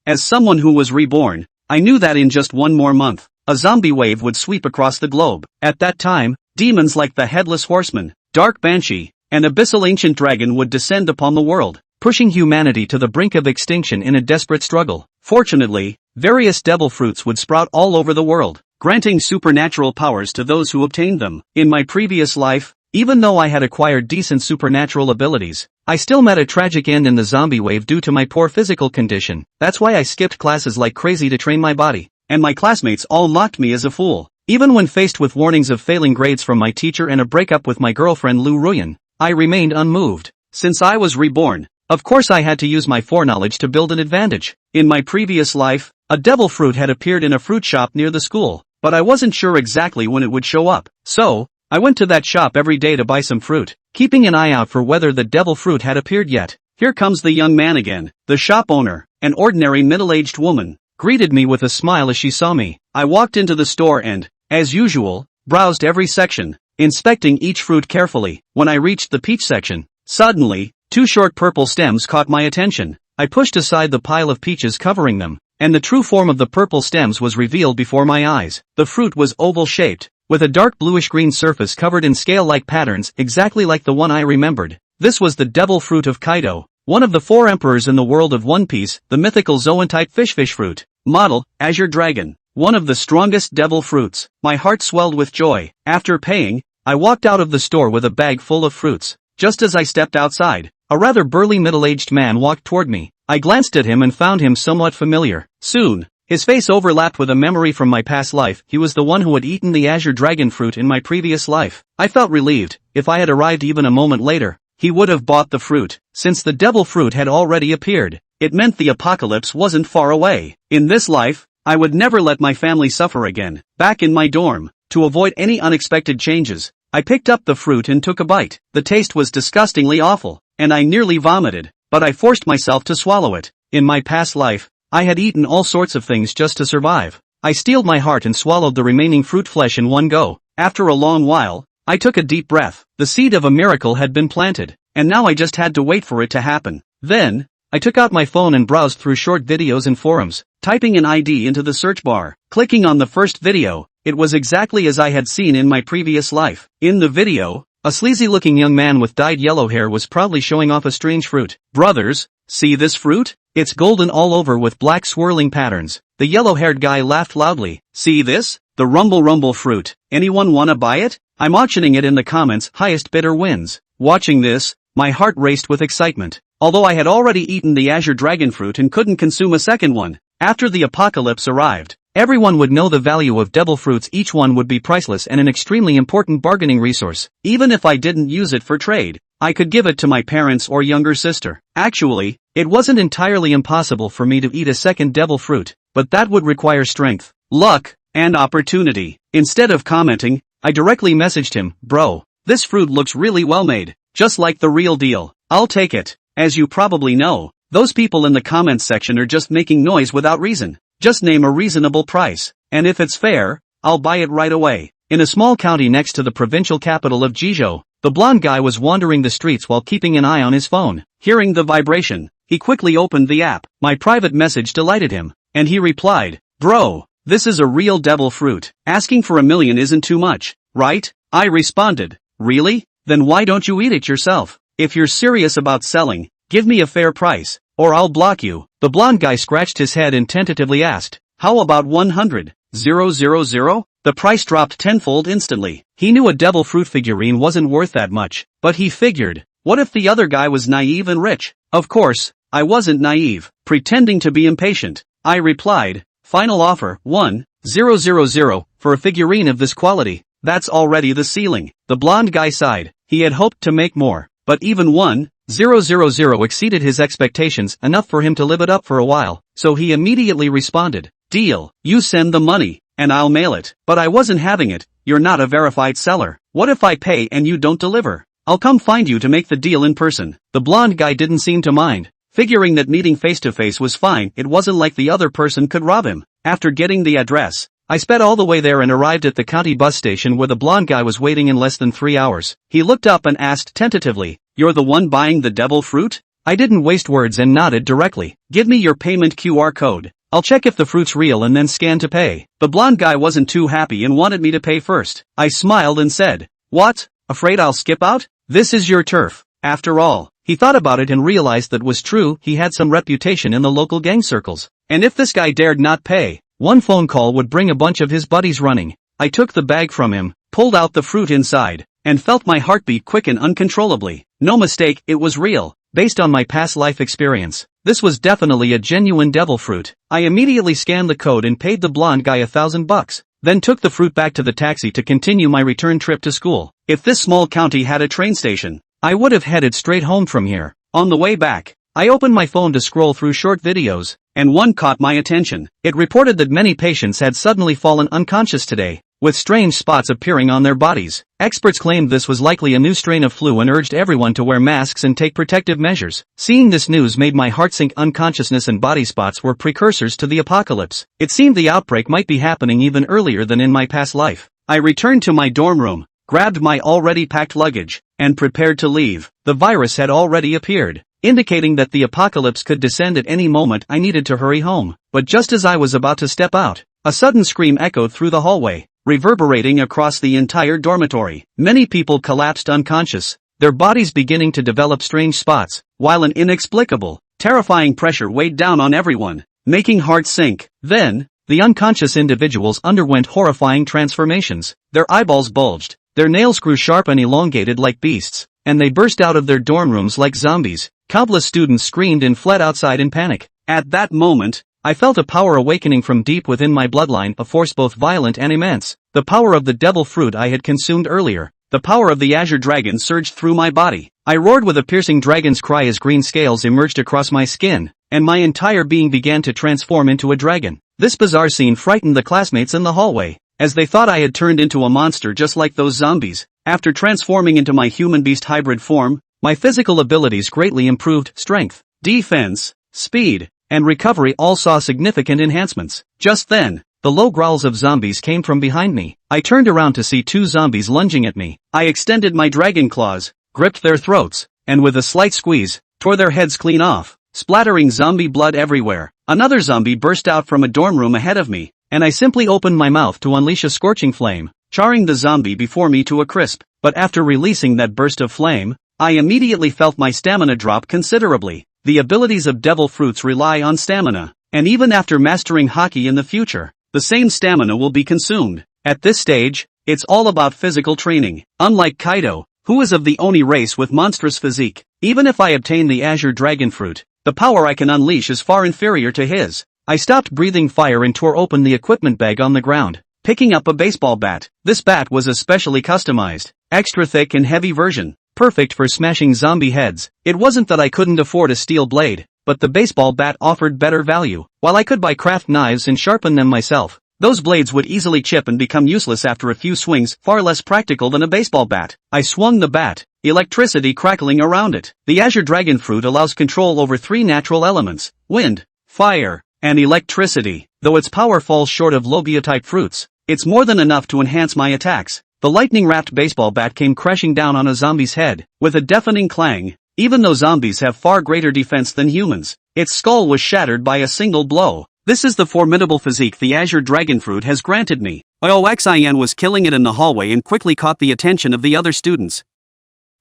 As someone who was reborn, I knew that in just one more month, a zombie wave would sweep across the globe. At that time, demons like the Headless Horseman, Dark Banshee, and Abyssal Ancient Dragon would descend upon the world, pushing humanity to the brink of extinction in a desperate struggle. Fortunately, various devil fruits would sprout all over the world, granting supernatural powers to those who obtained them. In my previous life, even though I had acquired decent supernatural abilities, I still met a tragic end in the zombie wave due to my poor physical condition. That's why I skipped classes like crazy to train my body, and my classmates all mocked me as a fool. Even when faced with warnings of failing grades from my teacher and a breakup with my girlfriend Lu Ruyan, I remained unmoved. Since I was reborn, of course I had to use my foreknowledge to build an advantage. In my previous life, a devil fruit had appeared in a fruit shop near the school, but I wasn't sure exactly when it would show up. So, I went to that shop every day to buy some fruit, keeping an eye out for whether the devil fruit had appeared yet. Here comes the young man again. The shop owner, an ordinary middle-aged woman, greeted me with a smile as she saw me. I walked into the store and, as usual, browsed every section, inspecting each fruit carefully. When I reached the peach section, suddenly, two short purple stems caught my attention. I pushed aside the pile of peaches covering them, and the true form of the purple stems was revealed before my eyes. The fruit was oval-shaped, with a dark bluish-green surface covered in scale-like patterns exactly like the one I remembered. This was the devil fruit of Kaido, one of the 4 emperors in the world of One Piece, the mythical zoan-type fish fruit. Model, Azure Dragon, one of the strongest devil fruits. My heart swelled with joy. After paying, I walked out of the store with a bag full of fruits. Just as I stepped outside, a rather burly middle-aged man walked toward me. I glanced at him and found him somewhat familiar. Soon, his face overlapped with a memory from my past life. He was the one who had eaten the Azure Dragon fruit in my previous life. I felt relieved. If I had arrived even a moment later, he would have bought the fruit. Since the devil fruit had already appeared, it meant the apocalypse wasn't far away. In this life, I would never let my family suffer again. Back in my dorm, to avoid any unexpected changes, I picked up the fruit and took a bite. The taste was disgustingly awful, and I nearly vomited, but I forced myself to swallow it. In my past life, I had eaten all sorts of things just to survive. I steeled my heart and swallowed the remaining fruit flesh in one go. After a long while, I took a deep breath. The seed of a miracle had been planted, and now I just had to wait for it to happen. Then, I took out my phone and browsed through short videos and forums, typing an ID into the search bar. Clicking on the first video, it was exactly as I had seen in my previous life. In the video, a sleazy-looking young man with dyed yellow hair was proudly showing off a strange fruit. Brothers, see this fruit? It's golden all over with black swirling patterns. The yellow-haired guy laughed loudly. See this? The rumble fruit. Anyone wanna buy it? I'm auctioning it in the comments. Highest bidder wins. Watching this, my heart raced with excitement. Although I had already eaten the Azure Dragon fruit and couldn't consume a second one, after the apocalypse arrived, everyone would know the value of devil fruits. Each one would be priceless and an extremely important bargaining resource. Even if I didn't use it for trade, I could give it to my parents or younger sister. Actually, it wasn't entirely impossible for me to eat a second devil fruit, but that would require strength, luck, and opportunity. Instead of commenting, I directly messaged him, "Bro, this fruit looks really well made, just like the real deal. I'll take it." As you probably know, those people in the comments section are just making noise without reason. Just name a reasonable price, and if it's fair, I'll buy it right away. In a small county next to the provincial capital of Jizhou, the blonde guy was wandering the streets while keeping an eye on his phone. Hearing the vibration, he quickly opened the app. My private message delighted him, and he replied, "Bro, this is a real devil fruit. Asking for $1 million isn't too much, right?" I responded, "Really? Then why don't you eat it yourself? If you're serious about selling, give me a fair price, or I'll block you." The blonde guy scratched his head and tentatively asked, "How about 100,000? The price dropped tenfold instantly. He knew a devil fruit figurine wasn't worth that much, but he figured, what if the other guy was naive and rich? Of course, I wasn't naive. Pretending to be impatient, I replied, "Final offer, 1,000 for a figurine of this quality. That's already the ceiling." The blonde guy sighed. He had hoped to make more, but even 1,000 exceeded his expectations enough for him to live it up for a while, so he immediately responded, "Deal, you send the money, and I'll mail it." But I wasn't having it. "You're not a verified seller. What if I pay and you don't deliver? I'll come find you to make the deal in person." The blonde guy didn't seem to mind, figuring that meeting face-to-face was fine. It wasn't like the other person could rob him. After getting the address, I sped all the way there and arrived at the county bus station where the blonde guy was waiting in less than 3 hours. He looked up and asked tentatively, "You're the one buying the devil fruit?" I didn't waste words and nodded directly. Give me your payment QR code. I'll check if the fruit's real and then scan to pay. The blonde guy wasn't too happy and wanted me to pay first. I smiled and said, "What? Afraid I'll skip out? This is your turf." After all, he thought about it and realized that was true. He had some reputation in the local gang circles. And if this guy dared not pay, one phone call would bring a bunch of his buddies running. I took the bag from him, pulled out the fruit inside, and felt my heartbeat quicken uncontrollably. No mistake, it was real. Based on my past life experience, this was definitely a genuine devil fruit. I immediately scanned the code and paid the blonde guy $1,000, then took the fruit back to the taxi to continue my return trip to school. If this small county had a train station, I would have headed straight home from here. On the way back, I opened my phone to scroll through short videos, and one caught my attention. It reported that many patients had suddenly fallen unconscious today, with strange spots appearing on their bodies. Experts claimed this was likely a new strain of flu and urged everyone to wear masks and take protective measures. Seeing this news made my heart sink. Unconsciousness and body spots were precursors to the apocalypse. It seemed the outbreak might be happening even earlier than in my past life. I returned to my dorm room, grabbed my already packed luggage, and prepared to leave. The virus had already appeared, indicating that the apocalypse could descend at any moment. I needed to hurry home. But just as I was about to step out, a sudden scream echoed through the hallway, reverberating across the entire dormitory. Many people collapsed unconscious, their bodies beginning to develop strange spots, while an inexplicable, terrifying pressure weighed down on everyone, making hearts sink. Then, the unconscious individuals underwent horrifying transformations. Their eyeballs bulged, their nails grew sharp and elongated like beasts, and they burst out of their dorm rooms like zombies. Countless students screamed and fled outside in panic. At that moment, I felt a power awakening from deep within my bloodline, a force both violent and immense. The power of the devil fruit I had consumed earlier, the power of the azure dragon surged through my body. I roared with a piercing dragon's cry as green scales emerged across my skin, and my entire being began to transform into a dragon. This bizarre scene frightened the classmates in the hallway, as they thought I had turned into a monster just like those zombies. After transforming into my human-beast hybrid form, my physical abilities greatly improved. Strength, defense, speed, and recovery all saw significant enhancements. Just then, the low growls of zombies came from behind me. I turned around to see two zombies lunging at me. I extended my dragon claws, gripped their throats, and with a slight squeeze, tore their heads clean off, splattering zombie blood everywhere. Another zombie burst out from a dorm room ahead of me, and I simply opened my mouth to unleash a scorching flame, charring the zombie before me to a crisp. But after releasing that burst of flame, I immediately felt my stamina drop considerably. The abilities of devil fruits rely on stamina, and even after mastering hockey in the future, the same stamina will be consumed. At this stage, it's all about physical training. Unlike Kaido, who is of the Oni race with monstrous physique, even if I obtain the azure dragon fruit, the power I can unleash is far inferior to his. I stopped breathing fire and tore open the equipment bag on the ground, picking up a baseball bat. This bat was a specially customized, extra thick and heavy version, perfect for smashing zombie heads. It wasn't that I couldn't afford a steel blade, but the baseball bat offered better value. While I could buy craft knives and sharpen them myself, those blades would easily chip and become useless after a few swings, far less practical than a baseball bat. I swung the bat, electricity crackling around it. The azure dragon fruit allows control over 3 natural elements: wind, fire, and electricity. Though its power falls short of Logia-type fruits, it's more than enough to enhance my attacks. The lightning-wrapped baseball bat came crashing down on a zombie's head, with a deafening clang. Even though zombies have far greater defense than humans, its skull was shattered by a single blow. This is the formidable physique the azure dragon fruit has granted me. Oxin was killing it in the hallway and quickly caught the attention of the other students.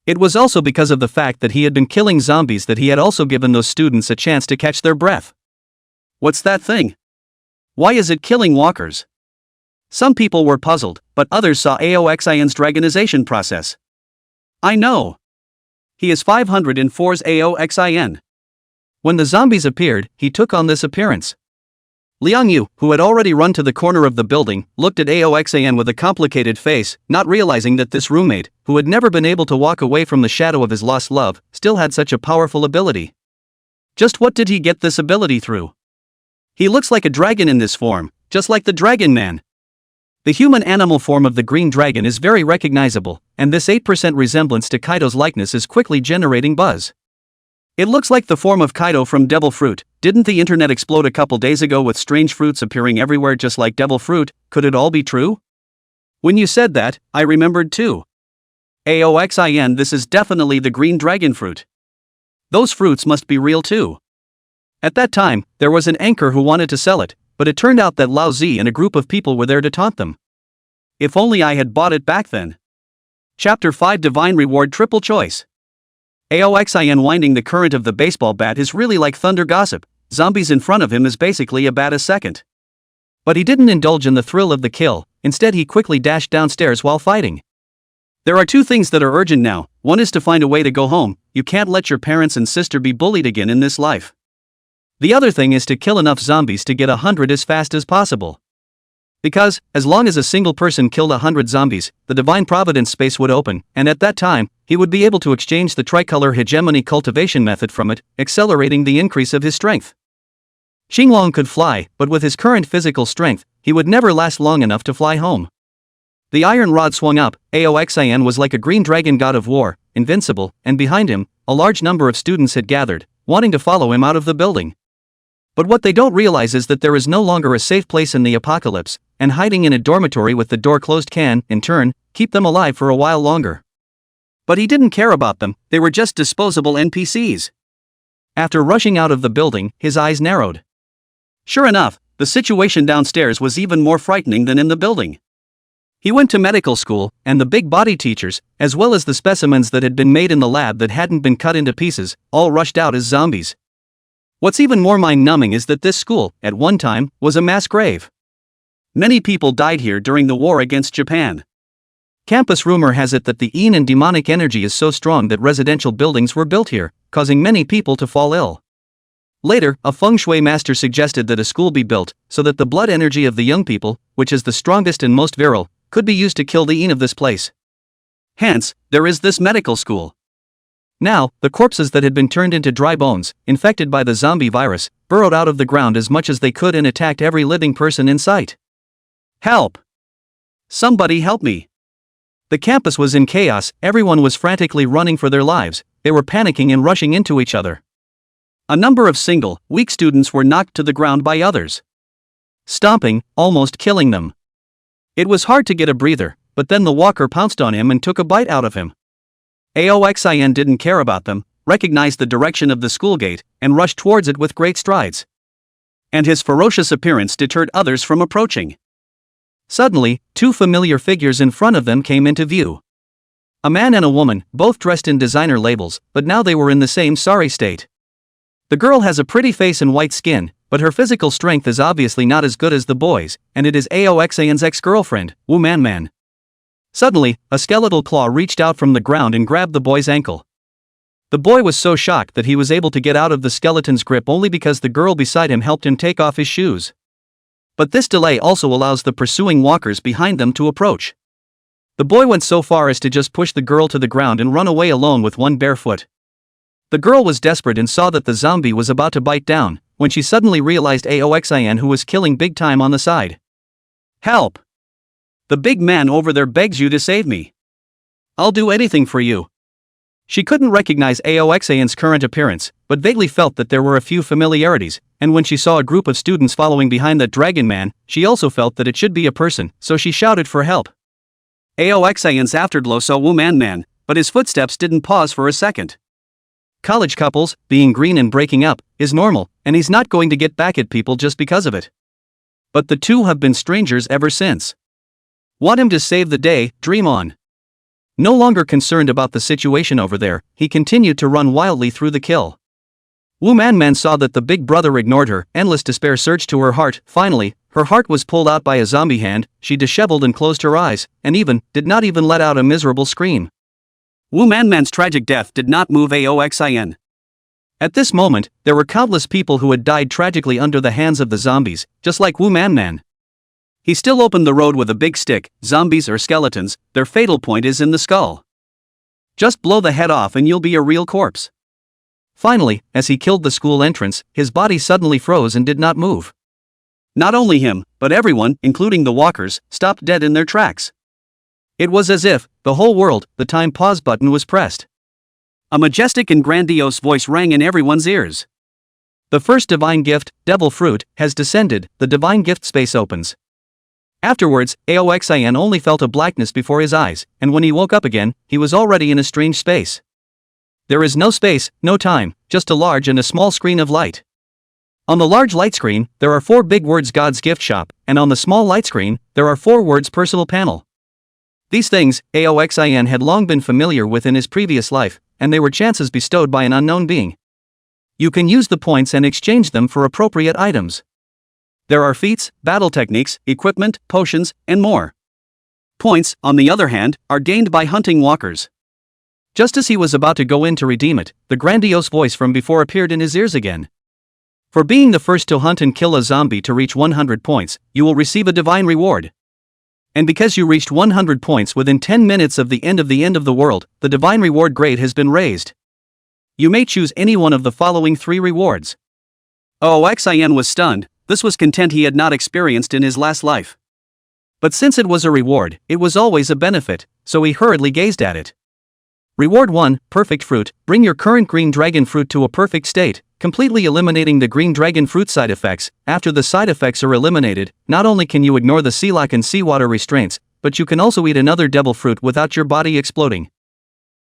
It was also because of the fact that he had been killing zombies that he had also given those students a chance to catch their breath. What's that thing? Why is it killing walkers? Some people were puzzled, but others saw Aoxin's dragonization process. I know. He is 504's Aoxin. When the zombies appeared, he took on this appearance. Liang Yu, who had already run to the corner of the building, looked at Aoxin with a complicated face, not realizing that this roommate, who had never been able to walk away from the shadow of his lost love, still had such a powerful ability. Just what did he get this ability through? He looks like a dragon in this form, just like the Dragon Man. The human animal form of the green dragon is very recognizable, and this 8% resemblance to Kaido's likeness is quickly generating buzz. It looks like the form of Kaido from Devil Fruit. Didn't the internet explode a couple days ago with strange fruits appearing everywhere just like Devil Fruit? Could it all be true? When you said that, I remembered too. Aoxin, this is definitely the green dragon fruit. Those fruits must be real too. At that time, there was an anchor who wanted to sell it, but it turned out that Lao Zi and a group of people were there to taunt them. If only I had bought it back then. Chapter 5 Divine Reward Triple Choice. Aoxin winding the current of the baseball bat is really like thunder gossip. Zombies in front of him is basically a bat a second. But he didn't indulge in the thrill of the kill, instead he quickly dashed downstairs while fighting. There are two things that are urgent now. One is to find a way to go home. You can't let your parents and sister be bullied again in this life. The other thing is to kill enough zombies to get 100 as fast as possible. Because, as long as a single person killed 100 zombies, the Divine Providence space would open, and at that time, he would be able to exchange the tricolor hegemony cultivation method from it, accelerating the increase of his strength. Xinglong could fly, but with his current physical strength, he would never last long enough to fly home. The iron rod swung up. Aoxin was like a green dragon god of war, invincible, and behind him, a large number of students had gathered, wanting to follow him out of the building. But what they don't realize is that there is no longer a safe place in the apocalypse, and hiding in a dormitory with the door closed can, in turn, keep them alive for a while longer. But he didn't care about them, they were just disposable NPCs. After rushing out of the building, his eyes narrowed. Sure enough, the situation downstairs was even more frightening than in the building. He went to medical school, and the big body teachers, as well as the specimens that had been made in the lab that hadn't been cut into pieces, all rushed out as zombies. What's even more mind-numbing is that this school, at one time, was a mass grave. Many people died here during the war against Japan. Campus rumor has it that the Yin and demonic energy is so strong that residential buildings were built here, causing many people to fall ill. Later, a feng shui master suggested that a school be built, so that the blood energy of the young people, which is the strongest and most virile, could be used to kill the Yin of this place. Hence, there is this medical school. Now, the corpses that had been turned into dry bones, infected by the zombie virus, burrowed out of the ground as much as they could and attacked every living person in sight. Help! Somebody help me! The campus was in chaos, everyone was frantically running for their lives, they were panicking and rushing into each other. A number of single, weak students were knocked to the ground by others, stomping, almost killing them. It was hard to get a breather, but then the walker pounced on him and took a bite out of him. Aoxin didn't care about them, recognized the direction of the school gate, and rushed towards it with great strides. And his ferocious appearance deterred others from approaching. Suddenly, two familiar figures in front of them came into view. A man and a woman, both dressed in designer labels, but now they were in the same sorry state. The girl has a pretty face and white skin, but her physical strength is obviously not as good as the boy's, and it is Aoxin's ex-girlfriend, Manhwa. Suddenly, a skeletal claw reached out from the ground and grabbed the boy's ankle. The boy was so shocked that he was able to get out of the skeleton's grip only because the girl beside him helped him take off his shoes. But this delay also allows the pursuing walkers behind them to approach. The boy went so far as to just push the girl to the ground and run away alone with one bare foot. The girl was desperate and saw that the zombie was about to bite down, when she suddenly realized Aoxin who was killing big time on the side. Help! The big man over there begs you to save me. I'll do anything for you. She couldn't recognize Aoxin's current appearance, but vaguely felt that there were a few familiarities, and when she saw a group of students following behind that dragon man, she also felt that it should be a person, so she shouted for help. Aoxin's afterglow saw Manhwa, but his footsteps didn't pause for a second. College couples, being green and breaking up, is normal, and he's not going to get back at people just because of it. But the two have been strangers ever since. Want him to save the day, dream on. No longer concerned about the situation over there, he continued to run wildly through the kill. Manhwa saw that the big brother ignored her, endless despair surged to her heart. Finally, her heart was pulled out by a zombie hand, she disheveled and closed her eyes, and did not even let out a miserable scream. Manhwa's tragic death did not move Aoxin. At this moment, there were countless people who had died tragically under the hands of the zombies, just like Manhwa. He still opened the road with a big stick. Zombies or skeletons, their fatal point is in the skull. Just blow the head off and you'll be a real corpse. Finally, as he killed the school entrance, his body suddenly froze and did not move. Not only him, but everyone, including the walkers, stopped dead in their tracks. It was as if, the whole world, the time pause button was pressed. A majestic and grandiose voice rang in everyone's ears. The first divine gift, devil fruit, has descended, the divine gift space opens. Afterwards, Aoxin only felt a blackness before his eyes, and when he woke up again, he was already in a strange space. There is no space, no time, just a large and a small screen of light. On the large light screen, there are 4 big words God's gift shop, and on the small light screen, there are 4 words personal panel. These things, Aoxin had long been familiar with in his previous life, and they were chances bestowed by an unknown being. You can use the points and exchange them for appropriate items. There are feats, battle techniques, equipment, potions, and more. Points, on the other hand, are gained by hunting walkers. Just as he was about to go in to redeem it, the grandiose voice from before appeared in his ears again. For being the first to hunt and kill a zombie to reach 100 points, you will receive a divine reward. And because you reached 100 points within 10 minutes of the end of the world, the divine reward grade has been raised. You may choose any one of the following 3 rewards. Oxin was stunned. This was content he had not experienced in his last life. But since it was a reward, it was always a benefit, so he hurriedly gazed at it. Reward 1, Perfect Fruit. Bring your current green dragon fruit to a perfect state, completely eliminating the green dragon fruit side effects. After the side effects are eliminated, not only can you ignore the sea life and seawater restraints, but you can also eat another devil fruit without your body exploding.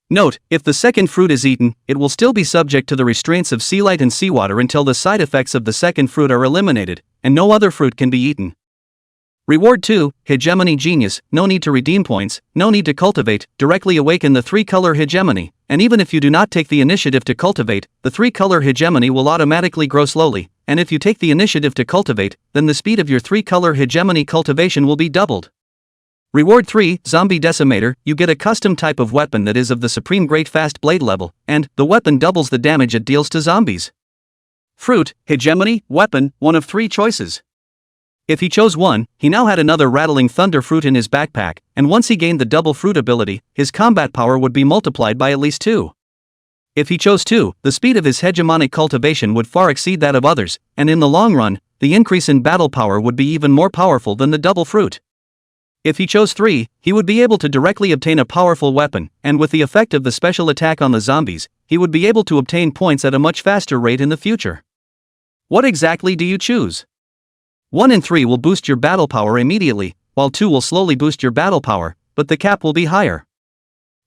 Note, if the second fruit is eaten, it will still be subject to the restraints of sea light and seawater until the side effects of the second fruit are eliminated, and no other fruit can be eaten. Reward 2, Hegemony Genius. No need to redeem points, no need to cultivate, directly awaken the 3-color hegemony, and even if you do not take the initiative to cultivate, the 3-color hegemony will automatically grow slowly, and if you take the initiative to cultivate, then the speed of your 3-color hegemony cultivation will be doubled. Reward 3, Zombie Decimator. You get a custom type of weapon that is of the supreme great fast blade level, and the weapon doubles the damage it deals to zombies. Fruit, hegemony, weapon, one of 3 choices. If he chose 1, he now had another rattling thunder fruit in his backpack, and once he gained the double fruit ability, his combat power would be multiplied by at least 2. If he chose 2, the speed of his hegemonic cultivation would far exceed that of others, and in the long run, the increase in battle power would be even more powerful than the double fruit. If he chose 3, he would be able to directly obtain a powerful weapon, and with the effect of the special attack on the zombies, he would be able to obtain points at a much faster rate in the future. What exactly do you choose? 1 and 3 will boost your battle power immediately, while 2 will slowly boost your battle power, but the cap will be higher.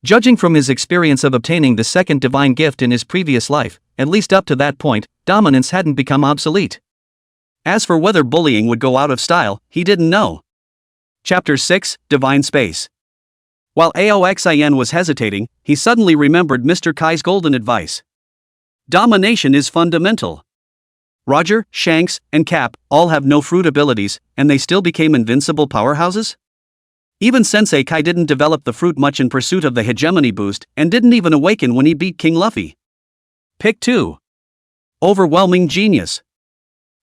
Judging from his experience of obtaining the second divine gift in his previous life, at least up to that point, dominance hadn't become obsolete. As for whether bullying would go out of style, he didn't know. Chapter 6, Divine Space. While Aoxin was hesitating, he suddenly remembered Mr. Kai's golden advice. Domination is fundamental. Roger, Shanks, and Cap all have no fruit abilities, and they still became invincible powerhouses? Even Sensei Kai didn't develop the fruit much in pursuit of the hegemony boost, and didn't even awaken when he beat King Luffy. Pick 2. Overwhelming Genius.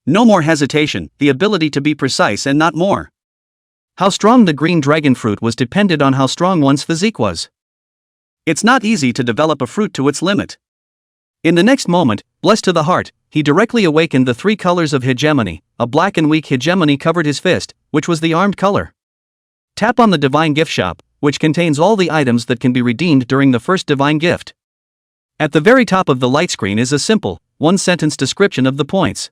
No more hesitation, the ability to be precise and not more. How strong the green dragon fruit was depended on how strong one's physique was. It's not easy to develop a fruit to its limit. In the next moment, blessed to the heart, he directly awakened the 3 colors of hegemony. A black and weak hegemony covered his fist, which was the armed color. Tap on the divine gift shop, which contains all the items that can be redeemed during the first divine gift. At the very top of the light screen is a simple, 1-sentence description of the points.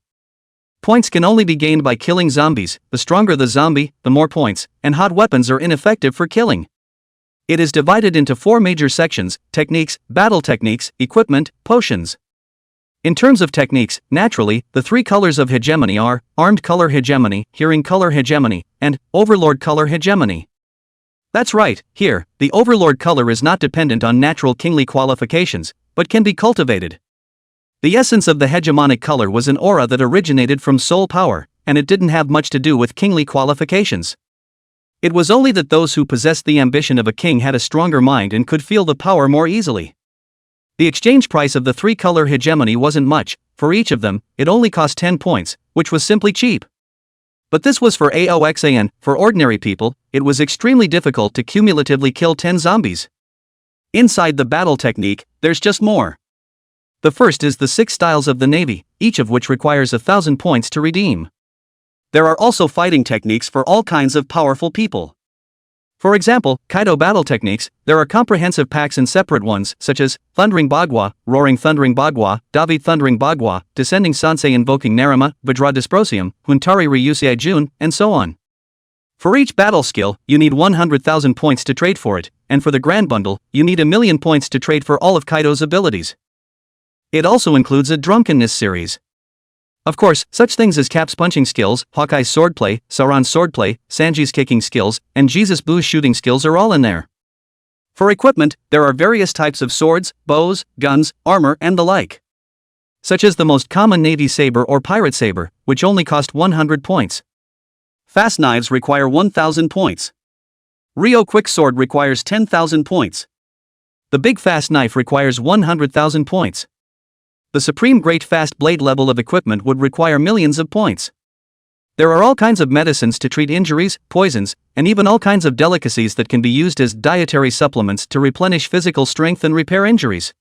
Points can only be gained by killing zombies. The stronger the zombie, the more points, and hot weapons are ineffective for killing. It is divided into 4 major sections: techniques, battle techniques, equipment, potions. In terms of techniques, naturally, the 3 colors of hegemony are armed color hegemony, hearing color hegemony, and overlord color hegemony. That's right, here, the overlord color is not dependent on natural kingly qualifications, but can be cultivated. The essence of the hegemonic color was an aura that originated from soul power, and it didn't have much to do with kingly qualifications. It was only that those who possessed the ambition of a king had a stronger mind and could feel the power more easily. The exchange price of the 3-color hegemony wasn't much. For each of them, it only cost 10 points, which was simply cheap. But this was for Aoxin. For ordinary people, it was extremely difficult to cumulatively kill 10 zombies. Inside the battle technique, there's just more. The first is the 6 styles of the Navy, each of which requires 1,000 points to redeem. There are also fighting techniques for all kinds of powerful people. For example, Kaido battle techniques. There are comprehensive packs and separate ones, such as Thundering Bagua, Roaring Thundering Bagua, David Thundering Bagua, Descending Sansei Invoking Naruma, Vajra Dysprosium, Huntari Ryusei Jun, and so on. For each battle skill, you need 100,000 points to trade for it, and for the Grand Bundle, you need 1,000,000 points to trade for all of Kaido's abilities. It also includes a drunkenness series. Of course, such things as Cap's punching skills, Hawkeye's swordplay, Sauron's swordplay, Sanji's kicking skills, and Jesus Boo's shooting skills are all in there. For equipment, there are various types of swords, bows, guns, armor, and the like. Such as the most common Navy saber or pirate saber, which only cost 100 points. Fast knives require 1,000 points. Rio Quick Sword requires 10,000 points. The Big Fast Knife requires 100,000 points. The Supreme Great Fast Blade level of equipment would require millions of points. There are all kinds of medicines to treat injuries, poisons, and even all kinds of delicacies that can be used as dietary supplements to replenish physical strength and repair injuries.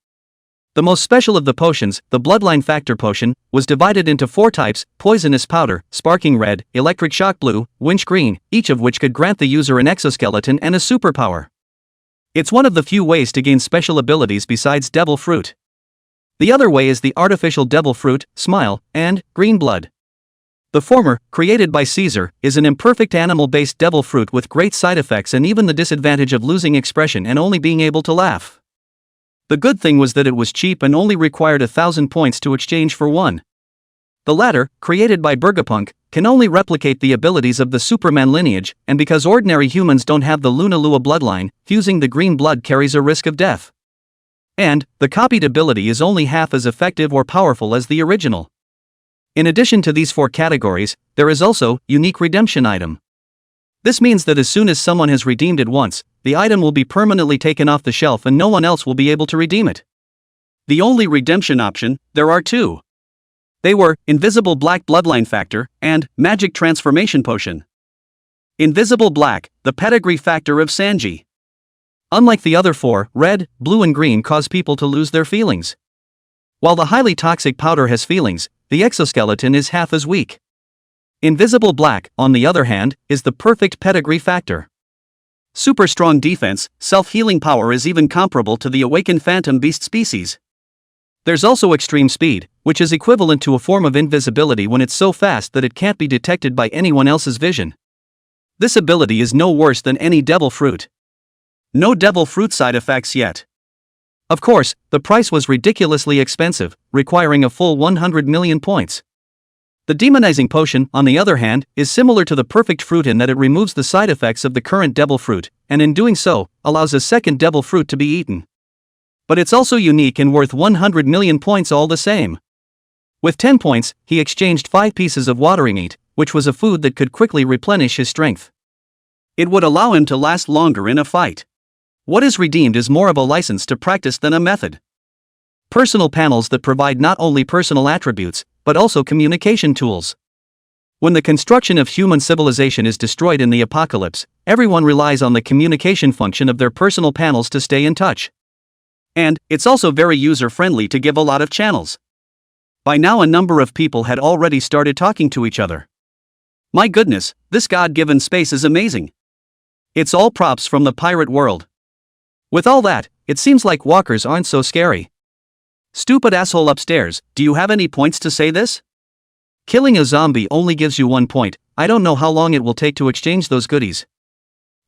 The most special of the potions, the Bloodline Factor Potion, was divided into 4 types: Poisonous Powder, Sparking Red, Electric Shock Blue, Winch Green, each of which could grant the user an exoskeleton and a superpower. It's one of the few ways to gain special abilities besides Devil Fruit. The other way is the artificial Devil Fruit, Smile, and Green Blood. The former, created by Caesar, is an imperfect animal-based devil fruit with great side effects and even the disadvantage of losing expression and only being able to laugh. The good thing was that it was cheap and only required 1,000 points to exchange for one. The latter, created by Burgapunk, can only replicate the abilities of the Superman lineage, and because ordinary humans don't have the Lunalua bloodline, fusing the green blood carries a risk of death. And, the copied ability is only half as effective or powerful as the original. In addition to these 4 categories, there is also unique redemption item. This means that as soon as someone has redeemed it once, the item will be permanently taken off the shelf and no one else will be able to redeem it. The only redemption option, there are 2. They were Invisible Black Bloodline Factor and Magic Transformation Potion. Invisible Black, the pedigree factor of Sanji. Unlike the other 4, red, blue and green cause people to lose their feelings. While the highly toxic powder has feelings, the exoskeleton is half as weak. Invisible Black, on the other hand, is the perfect pedigree factor. Super strong defense, self-healing power is even comparable to the awakened phantom beast species. There's also extreme speed, which is equivalent to a form of invisibility when it's so fast that it can't be detected by anyone else's vision. This ability is no worse than any devil fruit. No devil fruit side effects yet. Of course, the price was ridiculously expensive, requiring a full 100 million points. The demonizing potion, on the other hand, is similar to the perfect fruit in that it removes the side effects of the current devil fruit, and in doing so, allows a second devil fruit to be eaten. But it's also unique and worth 100 million points all the same. With 10 points, he exchanged 5 pieces of watery meat, which was a food that could quickly replenish his strength. It would allow him to last longer in a fight. What is redeemed is more of a license to practice than a method. Personal panels that provide not only personal attributes, but also communication tools. When the construction of human civilization is destroyed in the apocalypse, everyone relies on the communication function of their personal panels to stay in touch. And, it's also very user-friendly to give a lot of channels. By now a number of people had already started talking to each other. My goodness, this God-given space is amazing. It's all props from the pirate world. With all that, it seems like walkers aren't so scary. Stupid asshole upstairs, do you have any points to say this? Killing a zombie only gives you 1 point, I don't know how long it will take to exchange those goodies.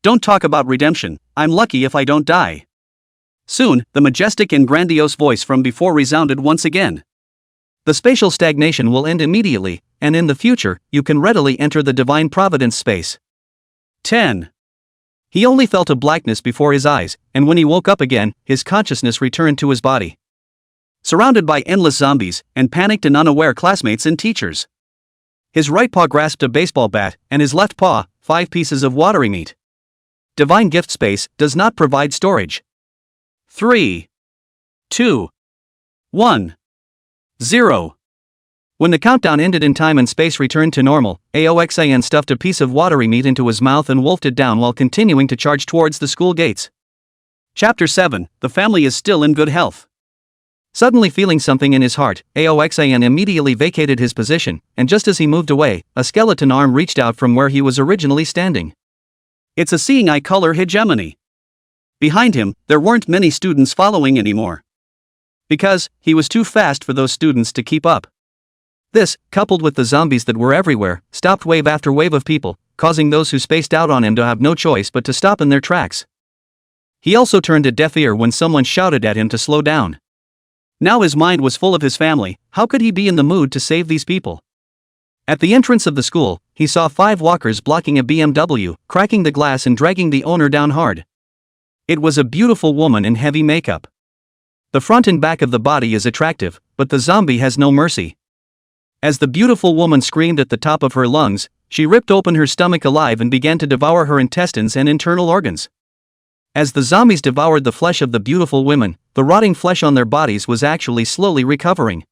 Don't talk about redemption, I'm lucky if I don't die. Soon, the majestic and grandiose voice from before resounded once again. The spatial stagnation will end immediately, and in the future, you can readily enter the divine providence space. 10. He only felt a blackness before his eyes, and when he woke up again, his consciousness returned to his body. Surrounded by endless zombies, and panicked and unaware classmates and teachers. His right paw grasped a baseball bat, and his left paw, 5 pieces of watery meat. Divine gift space does not provide storage. 3, 2, 1, 0. When the countdown ended and time and space returned to normal, Aoxan stuffed a piece of watery meat into his mouth and wolfed it down while continuing to charge towards the school gates. Chapter 7, The family is still in good health. Suddenly feeling something in his heart, Aoxan immediately vacated his position, and just as he moved away, a skeleton arm reached out from where he was originally standing. It's a seeing eye color hegemony. Behind him, there weren't many students following anymore. Because, he was too fast for those students to keep up. This, coupled with the zombies that were everywhere, stopped wave after wave of people, causing those who spaced out on him to have no choice but to stop in their tracks. He also turned a deaf ear when someone shouted at him to slow down. Now his mind was full of his family. How could he be in the mood to save these people? At the entrance of the school, he saw 5 walkers blocking a BMW, cracking the glass and dragging the owner down hard. It was a beautiful woman in heavy makeup. The front and back of the body is attractive, but the zombie has no mercy. As the beautiful woman screamed at the top of her lungs, she ripped open her stomach alive and began to devour her intestines and internal organs. As the zombies devoured the flesh of the beautiful women, the rotting flesh on their bodies was actually slowly recovering.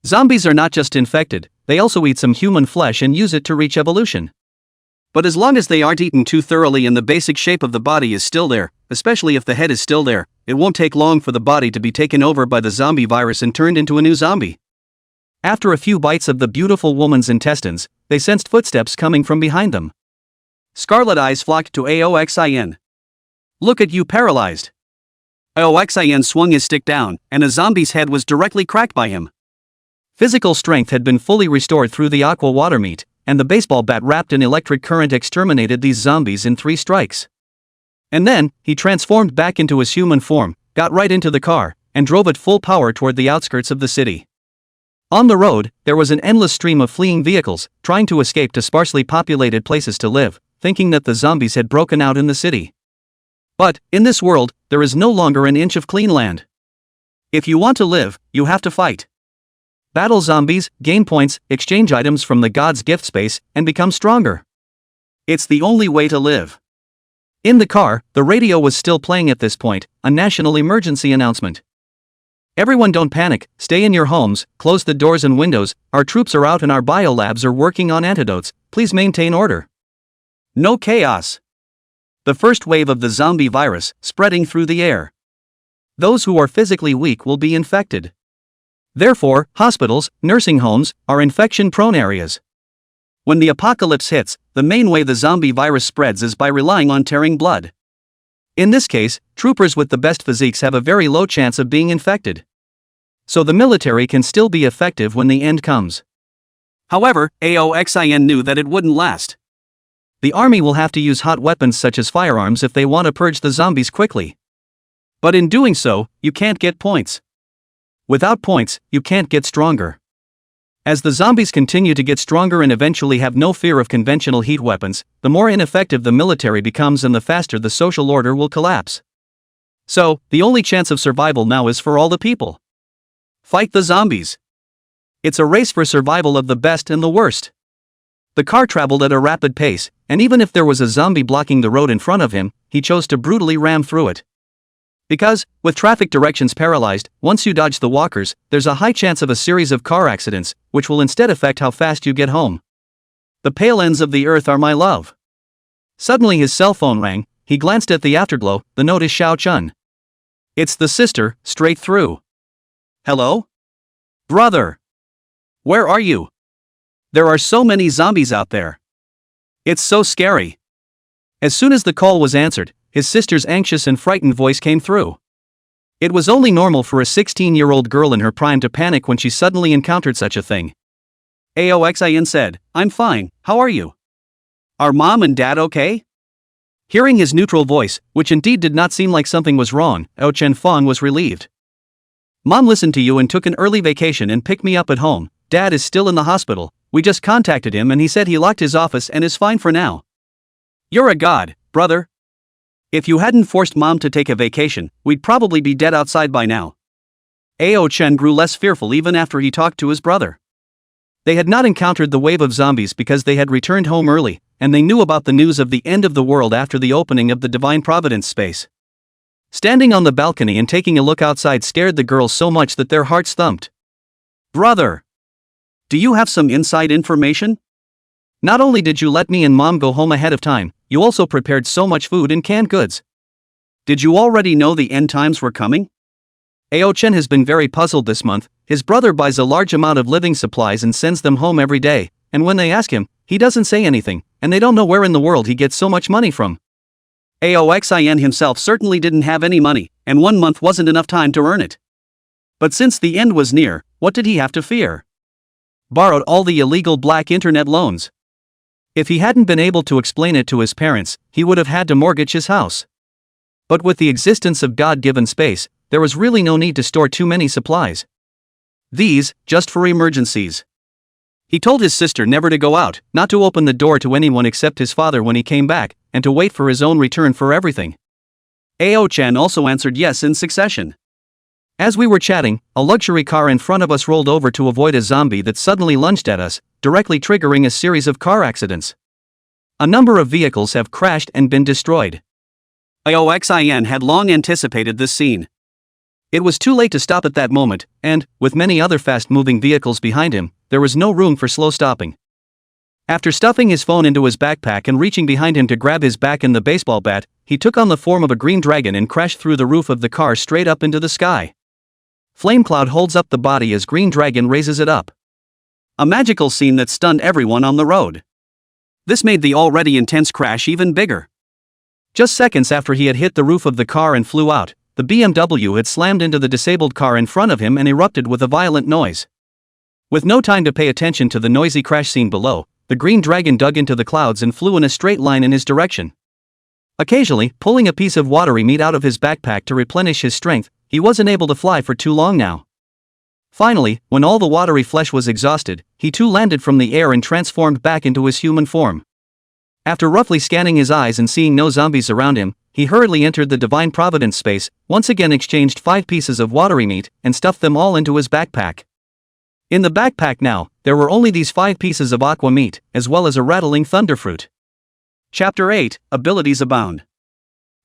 Zombies are not just infected, they also eat some human flesh and use it to reach evolution. But as long as they aren't eaten too thoroughly and the basic shape of the body is still there, especially if the head is still there, it won't take long for the body to be taken over by the zombie virus and turned into a new zombie. After a few bites of the beautiful woman's intestines, they sensed footsteps coming from behind them. Scarlet eyes flocked to Aoxin. Look at you, paralyzed. Aoxin swung his stick down, and a zombie's head was directly cracked by him. Physical strength had been fully restored through the aqua water meat, and the baseball bat wrapped in electric current exterminated these zombies in 3 strikes. And then, he transformed back into his human form, got right into the car, and drove at full power toward the outskirts of the city. On the road, there was an endless stream of fleeing vehicles, trying to escape to sparsely populated places to live, thinking that the zombies had broken out in the city. But, in this world, there is no longer an inch of clean land. If you want to live, you have to fight. Battle zombies, gain points, exchange items from the god's gift space, and become stronger. It's the only way to live. In the car, the radio was still playing at this point, a national emergency announcement. Everyone don't panic, stay in your homes, close the doors and windows, our troops are out and our biolabs are working on antidotes, please maintain order. No chaos. The first wave of the zombie virus, spreading through the air. Those who are physically weak will be infected. Therefore, hospitals, nursing homes, are infection-prone areas. When the apocalypse hits, the main way the zombie virus spreads is by relying on tearing blood. In this case, troopers with the best physiques have a very low chance of being infected. So the military can still be effective when the end comes. However, Aoxin knew that it wouldn't last. The army will have to use hot weapons such as firearms if they want to purge the zombies quickly. But in doing so, you can't get points. Without points, you can't get stronger. As the zombies continue to get stronger and eventually have no fear of conventional heat weapons, the more ineffective the military becomes and the faster the social order will collapse. So, the only chance of survival now is for all the people. Fight the zombies. It's a race for survival of the best and the worst. The car traveled at a rapid pace, and even if there was a zombie blocking the road in front of him, he chose to brutally ram through it. Because, with traffic directions paralyzed, once you dodge the walkers, there's a high chance of a series of car accidents, which will instead affect how fast you get home. The pale ends of the earth are my love. Suddenly his cell phone rang, he glanced at the afterglow, the note is Xiao Chun. It's the sister, straight through. Hello? Brother. Where are you? There are so many zombies out there. It's so scary. As soon as the call was answered, his sister's anxious and frightened voice came through. It was only normal for a 16-year-old girl in her prime to panic when she suddenly encountered such a thing. Aoxin said, I'm fine, how are you? Are mom and dad okay? Hearing his neutral voice, which indeed did not seem like something was wrong, Ao Chen Fong was relieved. Mom listened to you and took an early vacation and picked me up at home. Dad is still in the hospital, we just contacted him and he said he locked his office and is fine for now. You're a god, brother. If you hadn't forced mom to take a vacation, we'd probably be dead outside by now. Ao Chen grew less fearful even after he talked to his brother. They had not encountered the wave of zombies because they had returned home early, and they knew about the news of the end of the world after the opening of the Divine Providence space. Standing on the balcony and taking a look outside scared the girls so much that their hearts thumped. Brother! Do you have some inside information? Not only did you let me and mom go home ahead of time, you also prepared so much food and canned goods. Did you already know the end times were coming? Ao Chen has been very puzzled this month. His brother buys a large amount of living supplies and sends them home every day, and when they ask him, he doesn't say anything, and they don't know where in the world he gets so much money from. Aoxin himself certainly didn't have any money, and 1 month wasn't enough time to earn it. But since the end was near, what did he have to fear? Borrowed all the illegal black internet loans. If he hadn't been able to explain it to his parents, he would have had to mortgage his house. But with the existence of God-given space, there was really no need to store too many supplies. These, just for emergencies. He told his sister never to go out, not to open the door to anyone except his father when he came back, and to wait for his own return for everything. Ao-chan also answered yes in succession. As we were chatting, a luxury car in front of us rolled over to avoid a zombie that suddenly lunged at us, directly triggering a series of car accidents. A number of vehicles have crashed and been destroyed. Ioxin had long anticipated this scene. It was too late to stop at that moment, and, with many other fast-moving vehicles behind him, there was no room for slow stopping. After stuffing his phone into his backpack and reaching behind him to grab his back and the baseball bat, he took on the form of a green dragon and crashed through the roof of the car straight up into the sky. Flamecloud holds up the body as Green Dragon raises it up. A magical scene that stunned everyone on the road. This made the already intense crash even bigger. Just seconds after he had hit the roof of the car and flew out, the BMW had slammed into the disabled car in front of him and erupted with a violent noise. With no time to pay attention to the noisy crash scene below, the Green Dragon dug into the clouds and flew in a straight line in his direction. Occasionally, pulling a piece of watery meat out of his backpack to replenish his strength, he wasn't able to fly for too long now. Finally, when all the watery flesh was exhausted, he too landed from the air and transformed back into his human form. After roughly scanning his eyes and seeing no zombies around him, he hurriedly entered the Divine Providence space, once again exchanged 5 pieces of watery meat, and stuffed them all into his backpack. In the backpack now, there were only these 5 pieces of aqua meat, as well as a rattling thunderfruit. Chapter 8, Abilities Abound.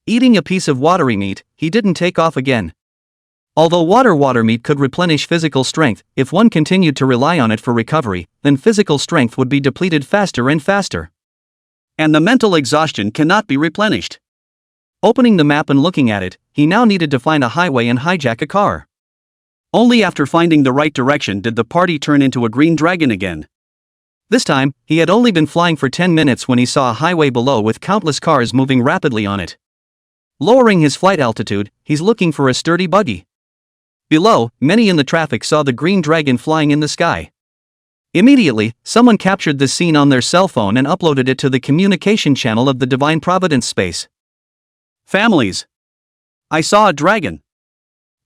Eating a piece of watery meat, he didn't take off again. Although water meat could replenish physical strength, if one continued to rely on it for recovery, then physical strength would be depleted faster and faster. And the mental exhaustion cannot be replenished. Opening the map and looking at it, he now needed to find a highway and hijack a car. Only after finding the right direction did the party turn into a green dragon again. This time, he had only been flying for 10 minutes when he saw a highway below with countless cars moving rapidly on it. Lowering his flight altitude, he's looking for a sturdy buggy. Below, many in the traffic saw the green dragon flying in the sky. Immediately, someone captured this scene on their cell phone and uploaded it to the communication channel of the Divine Providence space. Families. I saw a dragon.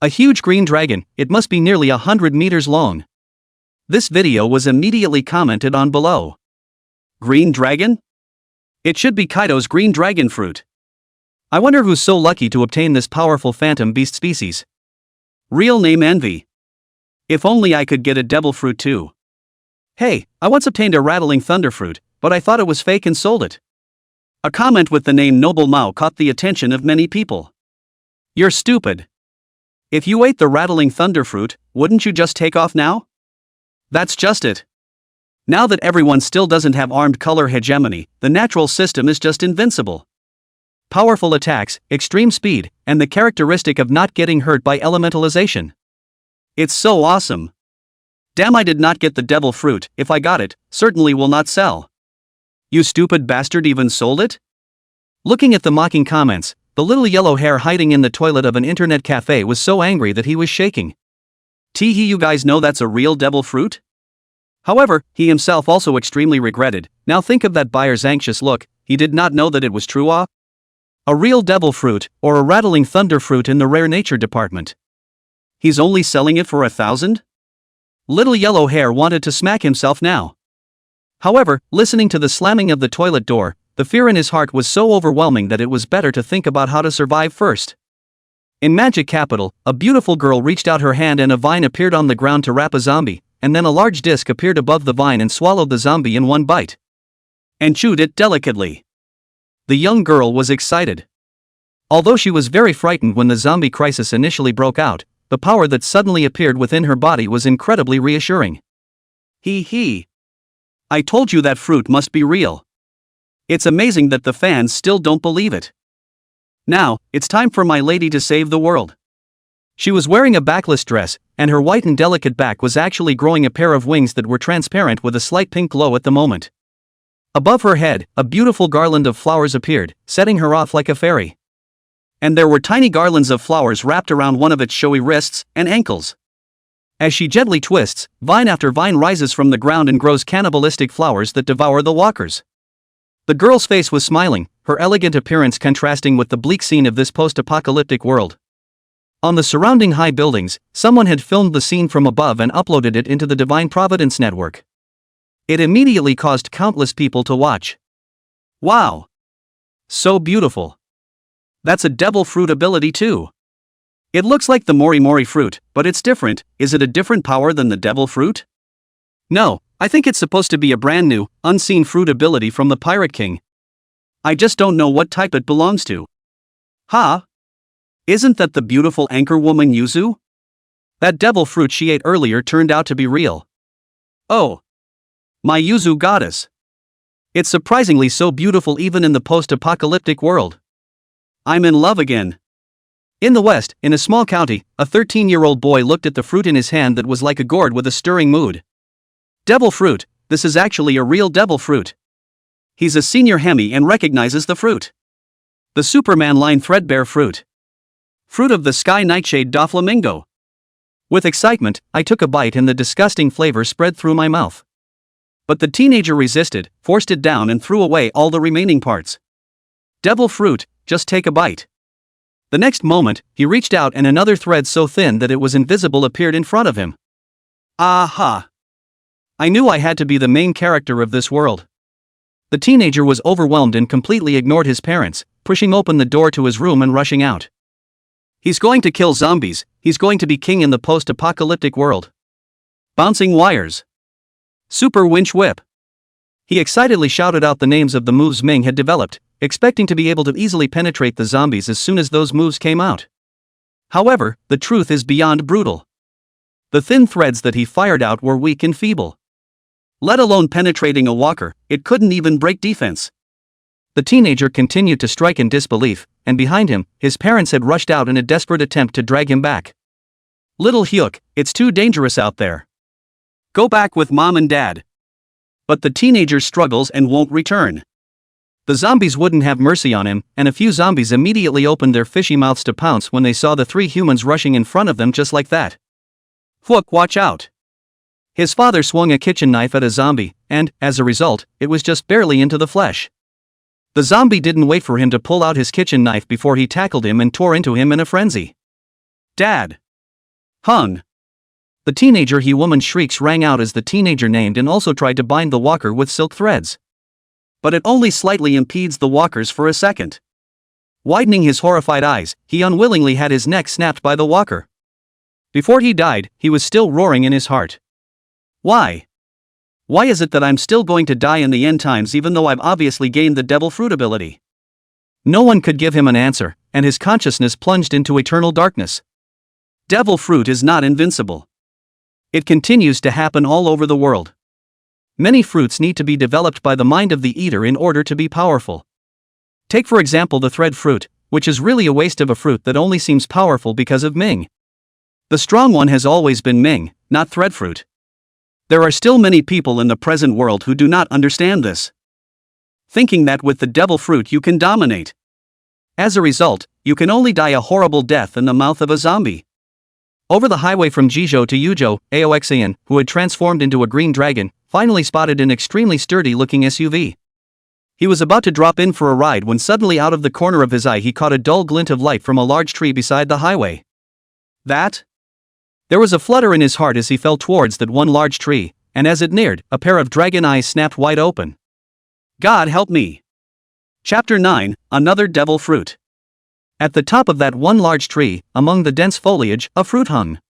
A huge green dragon, it must be nearly 100 meters long. This video was immediately commented on below. Green dragon? It should be Kaido's green dragon fruit. I wonder who's so lucky to obtain this powerful phantom beast species. Real name Envy. If only I could get a devil fruit too. Hey, I once obtained a rattling thunder fruit, but I thought it was fake and sold it. A comment with the name Noble Mao caught the attention of many people. You're stupid. If you ate the rattling thunder fruit, wouldn't you just take off now? That's just it. Now that everyone still doesn't have armed color hegemony, the natural system is just invincible. Powerful attacks, extreme speed, and the characteristic of not getting hurt by elementalization. It's so awesome. Damn, I did not get the devil fruit. If I got it, certainly will not sell. You stupid bastard even sold it? Looking at the mocking comments, the little yellow hair hiding in the toilet of an internet cafe was so angry that he was shaking. Teehee, you guys know that's a real devil fruit? However, he himself also extremely regretted. Now think of that buyer's anxious look. He did not know that it was true. A real devil fruit, or a rattling thunder fruit in the rare nature department. He's only selling it for 1,000? Little yellow hair wanted to smack himself now. However, listening to the slamming of the toilet door, the fear in his heart was so overwhelming that it was better to think about how to survive first. In Magic Capital, a beautiful girl reached out her hand and a vine appeared on the ground to wrap a zombie, and then a large disc appeared above the vine and swallowed the zombie in one bite. And chewed it delicately. The young girl was excited. Although she was very frightened when the zombie crisis initially broke out, the power that suddenly appeared within her body was incredibly reassuring. Hee. I told you that fruit must be real. It's amazing that the fans still don't believe it. Now, it's time for my lady to save the world. She was wearing a backless dress, and her white and delicate back was actually growing a pair of wings that were transparent with a slight pink glow at the moment. Above her head, a beautiful garland of flowers appeared, setting her off like a fairy. And there were tiny garlands of flowers wrapped around one of its showy wrists and ankles. As she gently twists, vine after vine rises from the ground and grows cannibalistic flowers that devour the walkers. The girl's face was smiling, her elegant appearance contrasting with the bleak scene of this post-apocalyptic world. On the surrounding high buildings, someone had filmed the scene from above and uploaded it into the Divine Providence network. It immediately caused countless people to watch. Wow! So beautiful. That's a devil fruit ability too. It looks like the Mori Mori fruit, but it's different. Is it a different power than the devil fruit? No, I think it's supposed to be a brand new, unseen fruit ability from the Pirate King. I just don't know what type it belongs to. Huh? Isn't that the beautiful anchor woman Yuzu? That devil fruit she ate earlier turned out to be real. Oh. My Yuzu goddess. It's surprisingly so beautiful even in the post-apocalyptic world. I'm in love again. In the West, in a small county, a 13-year-old boy looked at the fruit in his hand that was like a gourd with a stirring mood. Devil fruit, this is actually a real devil fruit. He's a senior Hemi and recognizes the fruit. The Superman line threadbare fruit. Fruit of the sky nightshade doflamingo. With excitement, I took a bite and the disgusting flavor spread through my mouth. But the teenager resisted, forced it down and threw away all the remaining parts. Devil fruit, just take a bite. The next moment, he reached out and another thread so thin that it was invisible appeared in front of him. Aha! I knew I had to be the main character of this world. The teenager was overwhelmed and completely ignored his parents, pushing open the door to his room and rushing out. He's going to kill zombies, he's going to be king in the post-apocalyptic world. Bouncing wires. Super winch whip. He excitedly shouted out the names of the moves Ming had developed, expecting to be able to easily penetrate the zombies as soon as those moves came out. However, the truth is beyond brutal. The thin threads that he fired out were weak and feeble. Let alone penetrating a walker, it couldn't even break defense. The teenager continued to strike in disbelief, and behind him, his parents had rushed out in a desperate attempt to drag him back. Little Hyuk, it's too dangerous out there. Go back with mom and dad. But the teenager struggles and won't return. The zombies wouldn't have mercy on him, and a few zombies immediately opened their fishy mouths to pounce when they saw the three humans rushing in front of them just like that. Hyuk, watch out. His father swung a kitchen knife at a zombie, and, as a result, it was just barely into the flesh. The zombie didn't wait for him to pull out his kitchen knife before he tackled him and tore into him in a frenzy. Dad! Hung! The teenager woman's shrieks rang out as the teenager named and also tried to bind the walker with silk threads. But it only slightly impedes the walkers for a second. Widening his horrified eyes, he unwillingly had his neck snapped by the walker. Before he died, he was still roaring in his heart. Why? Why is it that I'm still going to die in the end times even though I've obviously gained the devil fruit ability? No one could give him an answer, and his consciousness plunged into eternal darkness. Devil fruit is not invincible. It continues to happen all over the world. Many fruits need to be developed by the mind of the eater in order to be powerful. Take for example the thread fruit, which is really a waste of a fruit that only seems powerful because of Ming. The strong one has always been Ming, not thread fruit. There are still many people in the present world who do not understand this. Thinking that with the devil fruit you can dominate. As a result, you can only die a horrible death in the mouth of a zombie. Over the highway from Jizhou to Yuzhou, Aoxian, who had transformed into a green dragon, finally spotted an extremely sturdy-looking SUV. He was about to drop in for a ride when suddenly out of the corner of his eye he caught a dull glint of light from a large tree beside the highway. That? There was a flutter in his heart as he fell towards that one large tree, and as it neared, a pair of dragon eyes snapped wide open. God help me! Chapter 9, Another Devil Fruit. At the top of that one large tree, among the dense foliage, a fruit hung.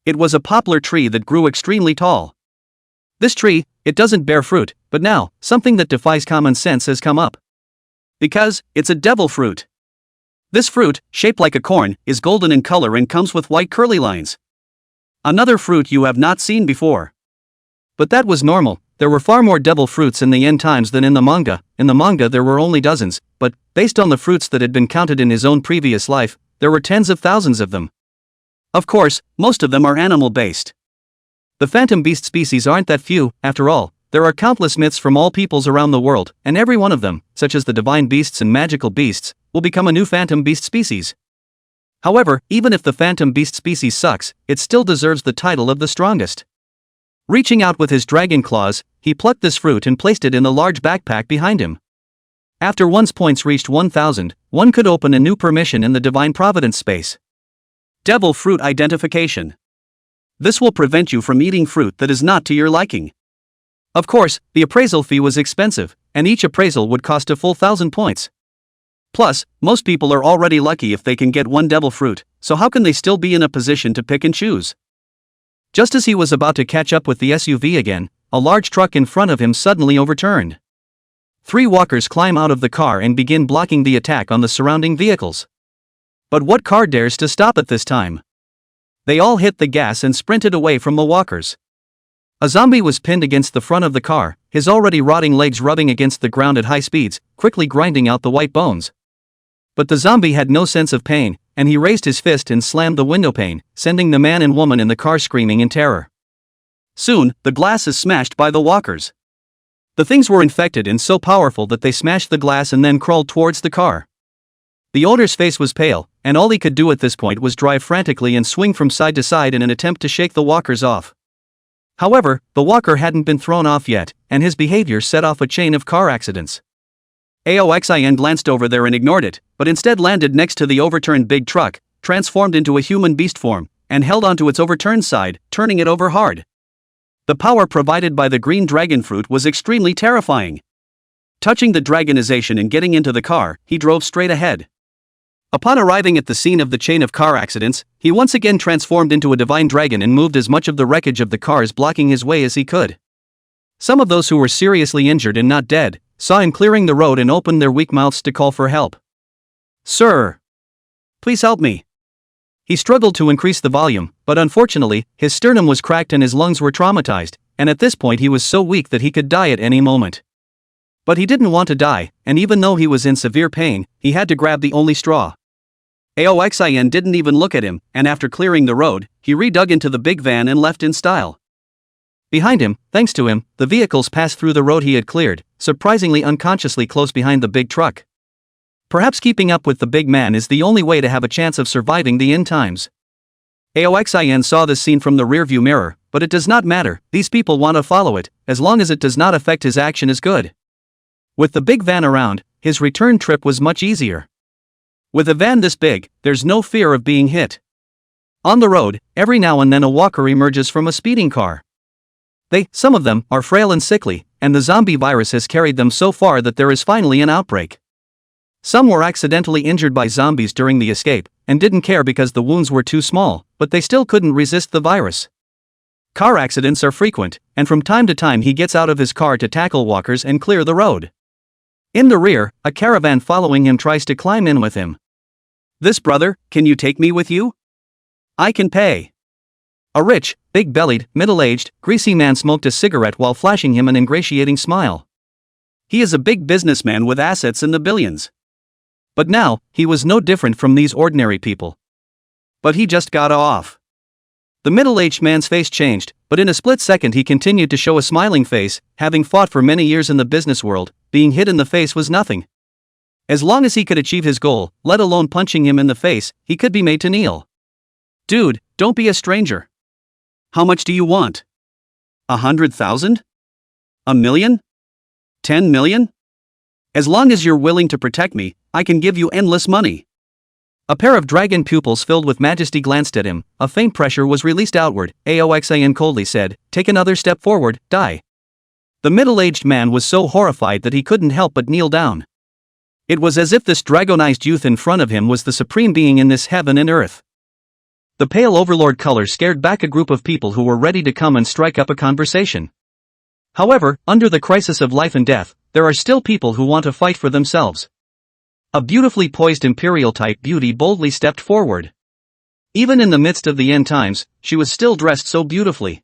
It was a poplar tree that grew extremely tall. This tree, it doesn't bear fruit, but now, something that defies common sense has come up. Because, it's a devil fruit. This fruit, shaped like a corn, is golden in color and comes with white curly lines. Another fruit you have not seen before. But that was normal. There were far more devil fruits in the end times than in the manga. In the manga there were only dozens, but, based on the fruits that had been counted in his own previous life, there were tens of thousands of them. Of course, most of them are animal-based. The phantom beast species aren't that few, after all. There are countless myths from all peoples around the world, and every one of them, such as the divine beasts and magical beasts, will become a new phantom beast species. However, even if the phantom beast species sucks, it still deserves the title of the strongest. Reaching out with his dragon claws, he plucked this fruit and placed it in the large backpack behind him. After one's points reached 1000, one could open a new permission in the Divine Providence space. Devil Fruit Identification. This will prevent you from eating fruit that is not to your liking. Of course, the appraisal fee was expensive, and each appraisal would cost a full 1000 points. Plus, most people are already lucky if they can get one devil fruit, so how can they still be in a position to pick and choose? Just as he was about to catch up with the SUV again, a large truck in front of him suddenly overturned. 3 walkers climb out of the car and begin blocking the attack on the surrounding vehicles. But what car dares to stop at this time? They all hit the gas and sprinted away from the walkers. A zombie was pinned against the front of the car, his already rotting legs rubbing against the ground at high speeds, quickly grinding out the white bones. But the zombie had no sense of pain, and he raised his fist and slammed the windowpane, sending the man and woman in the car screaming in terror. Soon, the glass is smashed by the walkers. The things were infected and so powerful that they smashed the glass and then crawled towards the car. The owner's face was pale, and all he could do at this point was drive frantically and swing from side to side in an attempt to shake the walkers off. However, the walker hadn't been thrown off yet, and his behavior set off a chain of car accidents. Aoxin glanced over there and ignored it, but instead landed next to the overturned big truck, transformed into a human beast form, and held onto its overturned side, turning it over hard. The power provided by the green dragon fruit was extremely terrifying. Touching the dragonization and getting into the car, he drove straight ahead. Upon arriving at the scene of the chain of car accidents, he once again transformed into a divine dragon and moved as much of the wreckage of the cars blocking his way as he could. Some of those who were seriously injured and not dead saw him clearing the road and opened their weak mouths to call for help. "Sir! Please help me!" He struggled to increase the volume, but unfortunately, his sternum was cracked and his lungs were traumatized, and at this point he was so weak that he could die at any moment. But he didn't want to die, and even though he was in severe pain, he had to grab the only straw. Aoxin didn't even look at him, and after clearing the road, he redug into the big van and left in style. Behind him, thanks to him, the vehicles passed through the road he had cleared, surprisingly unconsciously close behind the big truck. Perhaps keeping up with the big man is the only way to have a chance of surviving the end times. Aoxin saw this scene from the rearview mirror, but it does not matter, these people want to follow it, as long as it does not affect his action is good. With the big van around, his return trip was much easier. With a van this big, there's no fear of being hit. On the road, every now and then a walker emerges from a speeding car. Some of them, are frail and sickly, and the zombie virus has carried them so far that there is finally an outbreak. Some were accidentally injured by zombies during the escape, and didn't care because the wounds were too small, but they still couldn't resist the virus. Car accidents are frequent, and from time to time he gets out of his car to tackle walkers and clear the road. In the rear, a caravan following him tries to climb in with him. "This brother, can you take me with you? I can pay." A rich, big-bellied, middle-aged, greasy man smoked a cigarette while flashing him an ingratiating smile. He is a big businessman with assets in the billions. But now, he was no different from these ordinary people. But he just got off. The middle-aged man's face changed, but in a split second he continued to show a smiling face, having fought for many years in the business world, being hit in the face was nothing. As long as he could achieve his goal, let alone punching him in the face, he could be made to kneel. "Dude, don't be a stranger. How much do you want? 100,000? A million? 10 million? As long as you're willing to protect me, I can give you endless money." A pair of dragon pupils filled with majesty glanced at him, a faint pressure was released outward. Aoxin coldly said, "Take another step forward, die." The middle-aged man was so horrified that he couldn't help but kneel down. It was as if this dragonized youth in front of him was the supreme being in this heaven and earth. The pale overlord color scared back a group of people who were ready to come and strike up a conversation. However, under the crisis of life and death, there are still people who want to fight for themselves. A beautifully poised imperial-type beauty boldly stepped forward. Even in the midst of the end times, she was still dressed so beautifully.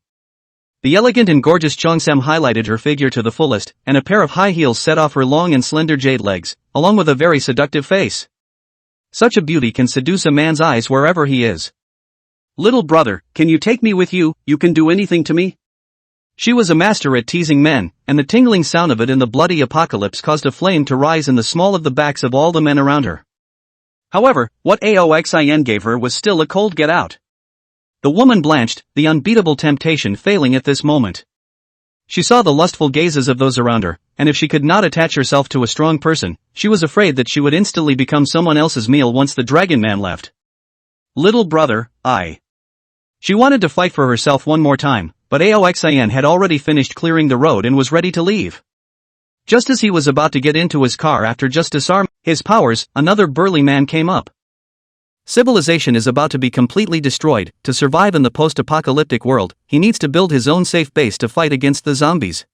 The elegant and gorgeous Cheongsam highlighted her figure to the fullest, and a pair of high heels set off her long and slender jade legs, along with a very seductive face. Such a beauty can seduce a man's eyes wherever he is. "Little brother, can you take me with you? You can do anything to me?" She was a master at teasing men, and the tingling sound of it in the bloody apocalypse caused a flame to rise in the small of the backs of all the men around her. However, what Aoxin gave her was still a cold get out. The woman blanched, the unbeatable temptation failing at this moment. She saw the lustful gazes of those around her, and if she could not attach herself to a strong person, she was afraid that she would instantly become someone else's meal once the dragon man left. Little brother, She wanted to fight for herself one more time, but Aoxin had already finished clearing the road and was ready to leave. Just as he was about to get into his car after just disarming his powers, another burly man came up. Civilization is about to be completely destroyed. To survive in the post-apocalyptic world, he needs to build his own safe base to fight against the zombies.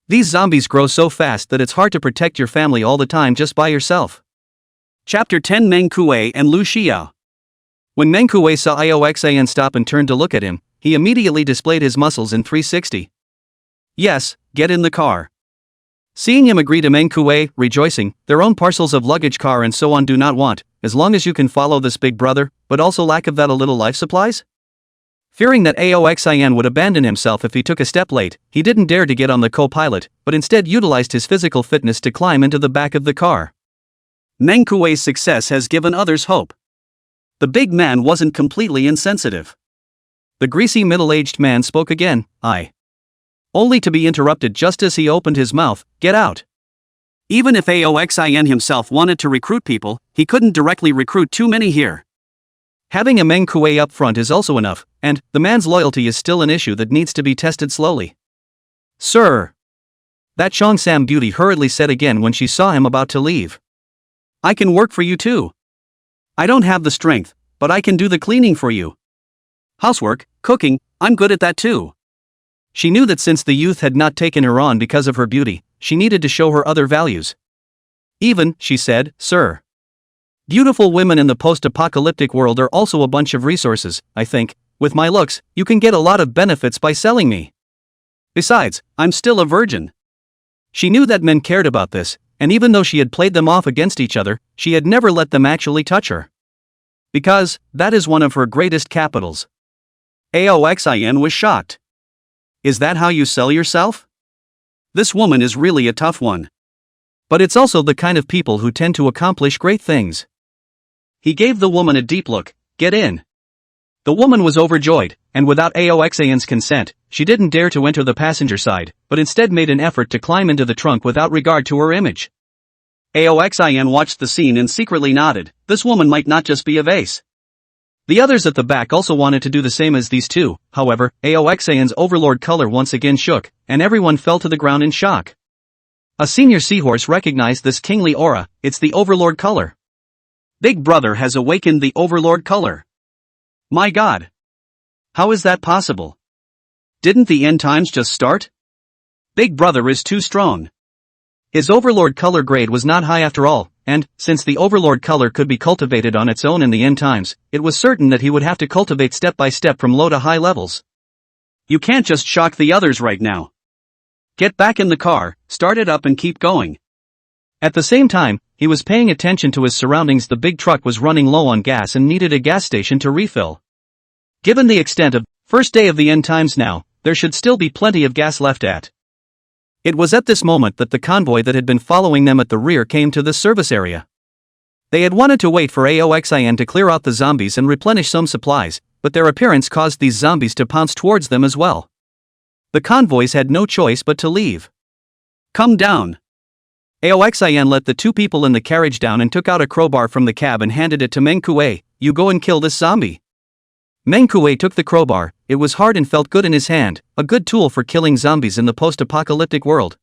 These zombies grow so fast that it's hard to protect your family all the time just by yourself. Chapter 10 Meng Kuei and Lu Xiao. When Meng Kuei saw Aoxin stop and turned to look at him, he immediately displayed his muscles in 360. Yes, get in the car. Seeing him agree to Meng Kuei, rejoicing, their own parcels of luggage car and so on do not want, as long as you can follow this big brother, but also lack of that a little life supplies? Fearing that Aoxin would abandon himself if he took a step late, he didn't dare to get on the co-pilot, but instead utilized his physical fitness to climb into the back of the car. Meng Kuei's success has given others hope. The big man wasn't completely insensitive. The greasy middle-aged man spoke again, only to be interrupted just as he opened his mouth. Get out. Even if Aoxin himself wanted to recruit people, he couldn't directly recruit too many here. Having a Meng Kuei up front is also enough, and the man's loyalty is still an issue that needs to be tested slowly. Sir. That Cheongsam beauty hurriedly said again when she saw him about to leave. I can work for you too. I don't have the strength, but I can do the cleaning for you. Housework, cooking, I'm good at that too. She knew that since the youth had not taken her on because of her beauty, she needed to show her other values. Even, she said, sir. Beautiful women in the post-apocalyptic world are also a bunch of resources, I think. With my looks, you can get a lot of benefits by selling me. Besides, I'm still a virgin. She knew that men cared about this, and even though she had played them off against each other, she had never let them actually touch her. Because, that is one of her greatest capitals. Aoxin was shocked. Is that how you sell yourself? This woman is really a tough one. But it's also the kind of people who tend to accomplish great things. He gave the woman a deep look. Get in. The woman was overjoyed, and without Aoxin's consent, she didn't dare to enter the passenger side, but instead made an effort to climb into the trunk without regard to her image. Aoxin watched the scene and secretly nodded. This woman might not just be a vase. The others at the back also wanted to do the same as these two. However, Aoxin's overlord color once again shook, and everyone fell to the ground in shock. A senior seahorse recognized this kingly aura. It's the overlord color. Big brother has awakened the overlord color. My god. How is that possible? Didn't the end times just start? Big brother is too strong. His overlord color grade was not high after all, and, since the overlord color could be cultivated on its own in the end times, it was certain that he would have to cultivate step by step from low to high levels. You can't just shock the others right now. Get back in the car, start it up and keep going. At the same time, he was paying attention to his surroundings. The big truck was running low on gas and needed a gas station to refill. Given the extent of first day of the end times now, there should still be plenty of gas left at. It was at this moment that the convoy that had been following them at the rear came to this service area. They had wanted to wait for Aoxin to clear out the zombies and replenish some supplies, but their appearance caused these zombies to pounce towards them as well. The convoys had no choice but to leave. Come down. Aoxin let the two people in the carriage down and took out a crowbar from the cab and handed it to Meng Kuei. You go and kill this zombie. Meng Kuei took the crowbar. It was hard and felt good in his hand, a good tool for killing zombies in the post-apocalyptic world.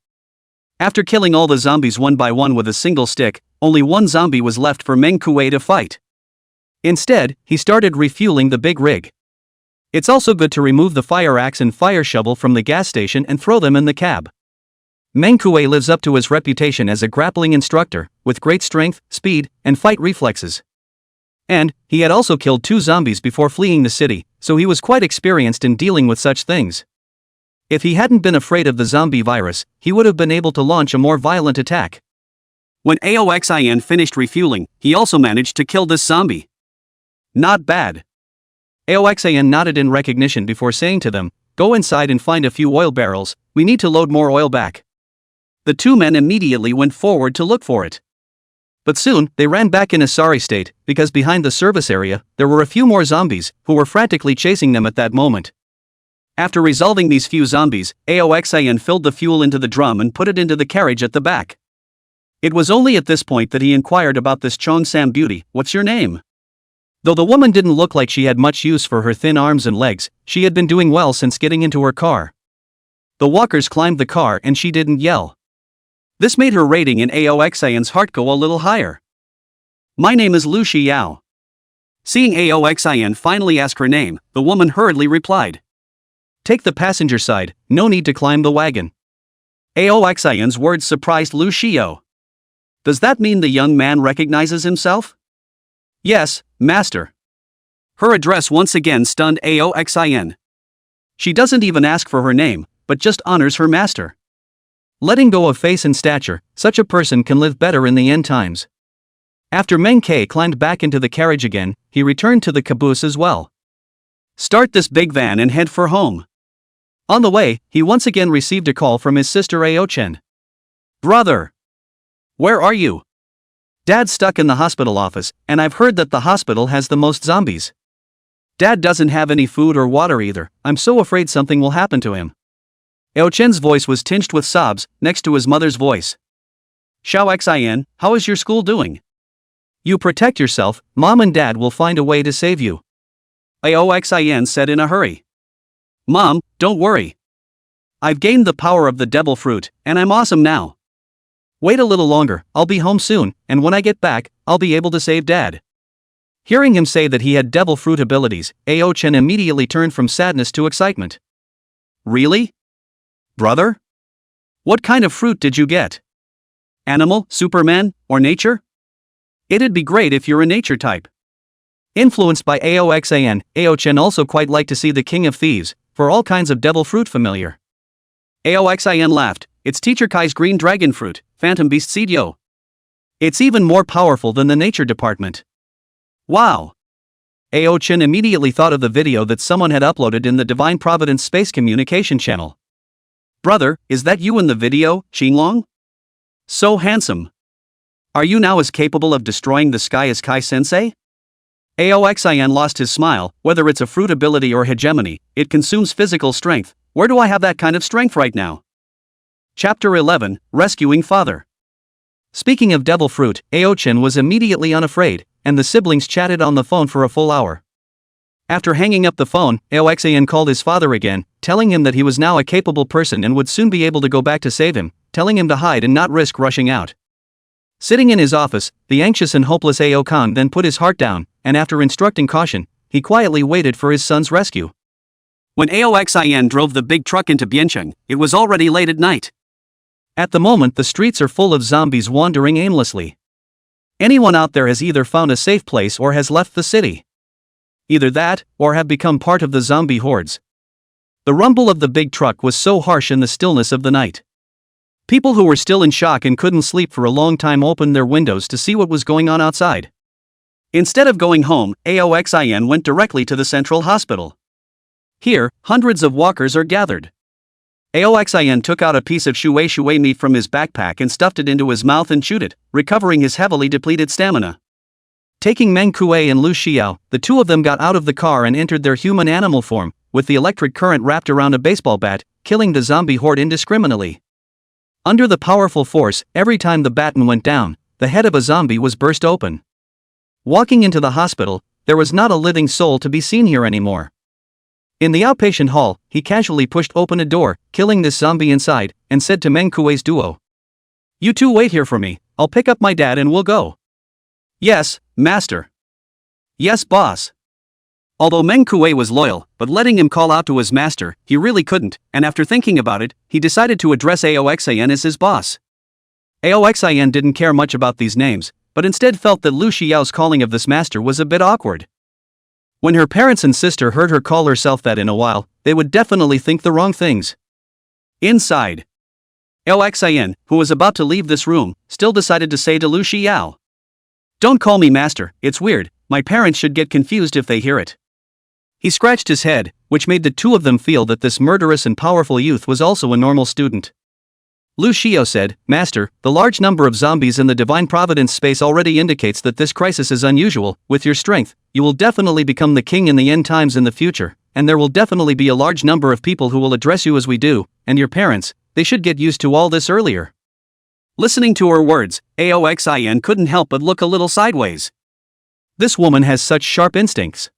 After killing all the zombies one by one with a single stick, only one zombie was left for Meng Kuei to fight. Instead, he started refueling the big rig. It's also good to remove the fire axe and fire shovel from the gas station and throw them in the cab. Meng Kuei lives up to his reputation as a grappling instructor, with great strength, speed, and fight reflexes. And, he had also killed 2 zombies before fleeing the city, so he was quite experienced in dealing with such things. If he hadn't been afraid of the zombie virus, he would have been able to launch a more violent attack. When Aoxin finished refueling, he also managed to kill this zombie. Not bad. Aoxin nodded in recognition before saying to them, go inside and find a few oil barrels, we need to load more oil back. The 2 men immediately went forward to look for it. But soon, they ran back in a sorry state, because behind the service area, there were a few more zombies, who were frantically chasing them at that moment. After resolving these few zombies, Aoxin filled the fuel into the drum and put it into the carriage at the back. It was only at this point that he inquired about this Cheongsam beauty, "What's your name?" Though the woman didn't look like she had much use for her thin arms and legs, she had been doing well since getting into her car. The walkers climbed the car and she didn't yell. This made her rating in Aoxin's heart go a little higher. "My name is Lu Xiao." Seeing Aoxin finally ask her name, the woman hurriedly replied, "Take the passenger side, no need to climb the wagon." Aoxin's words surprised Lu Xiao. Does that mean the young man recognizes himself? "Yes, master." Her address once again stunned Aoxin. She doesn't even ask for her name, but just honors her master. Letting go of face and stature, such a person can live better in the end times. After Meng Ke climbed back into the carriage again, he returned to the caboose as well. "Start this big van and head for home." On the way, he once again received a call from his sister Aochen. "Brother! Where are you?" "Dad's stuck in the hospital office, and I've heard that the hospital has the most zombies. Dad doesn't have any food or water either, I'm so afraid something will happen to him." Aochen's voice was tinged with sobs, next to his mother's voice. "Xiao Xin, how is your school doing?" "You protect yourself, Mom and Dad will find a way to save you," Aoxin said in a hurry. "Mom, don't worry. I've gained the power of the devil fruit, and I'm awesome now. Wait a little longer, I'll be home soon, and when I get back, I'll be able to save Dad." Hearing him say that he had devil fruit abilities, Aochen immediately turned from sadness to excitement. "Really? Brother? What kind of fruit did you get? Animal, Superman, or nature? It'd be great if you're a nature type." Influenced by Aoxin, Aochen also quite liked to see the King of Thieves, for all kinds of devil fruit familiar. Aoxin laughed, "It's Teacher Kai's green dragon fruit, Phantom Beast Seed Yo. It's even more powerful than the nature department." "Wow." Aochen immediately thought of the video that someone had uploaded in the Divine Providence Space Communication channel. "Brother, is that you in the video, Qinglong? So handsome. Are you now as capable of destroying the sky as Kai-sensei?" Aoxin lost his smile. "Whether it's a fruit ability or hegemony, it consumes physical strength. Where do I have that kind of strength right now?" Chapter 11, Rescuing Father. Speaking of devil fruit, Aochen was immediately unafraid, and the siblings chatted on the phone for a full hour. After hanging up the phone, Aoxin called his father again, telling him that he was now a capable person and would soon be able to go back to save him, telling him to hide and not risk rushing out. Sitting in his office, the anxious and hopeless Aokan then put his heart down, and after instructing caution, he quietly waited for his son's rescue. When Aoxin drove the big truck into Biancheng, it was already late at night. At the moment, the streets are full of zombies wandering aimlessly. Anyone out there has either found a safe place or has left the city. Either that, or have become part of the zombie hordes. The rumble of the big truck was so harsh in the stillness of the night. People who were still in shock and couldn't sleep for a long time opened their windows to see what was going on outside. Instead of going home, Aoxin went directly to the central hospital. Here, hundreds of walkers are gathered. Aoxin took out a piece of shui meat from his backpack and stuffed it into his mouth and chewed it, recovering his heavily depleted stamina. Taking Meng Kuei and Lu Xiao, the two of them got out of the car and entered their human animal form, with the electric current wrapped around a baseball bat, killing the zombie horde indiscriminately. Under the powerful force, every time the baton went down, the head of a zombie was burst open. Walking into the hospital, there was not a living soul to be seen here anymore. In the outpatient hall, he casually pushed open a door, killing this zombie inside, and said to Meng Kuei's duo, "You two wait here for me, I'll pick up my dad and we'll go." "Yes, master." "Yes, boss." Although Meng Kuei was loyal, but letting him call out to his master, he really couldn't, and after thinking about it, he decided to address Aoxin as his boss. Aoxin didn't care much about these names, but instead felt that Lu Xiao's calling of this master was a bit awkward. When her parents and sister heard her call herself that in a while, they would definitely think the wrong things. Inside, Aoxin, who was about to leave this room, still decided to say to Lu Xiao, "Don't call me master, it's weird, my parents should get confused if they hear it." He scratched his head, which made the two of them feel that this murderous and powerful youth was also a normal student. Lu Xiao said, "Master, the large number of zombies in the Divine Providence space already indicates that this crisis is unusual. With your strength, you will definitely become the king in the end times in the future, and there will definitely be a large number of people who will address you as we do, and your parents, they should get used to all this earlier. Listening to her words, Aoxin couldn't help but look a little sideways. This woman has such sharp instincts.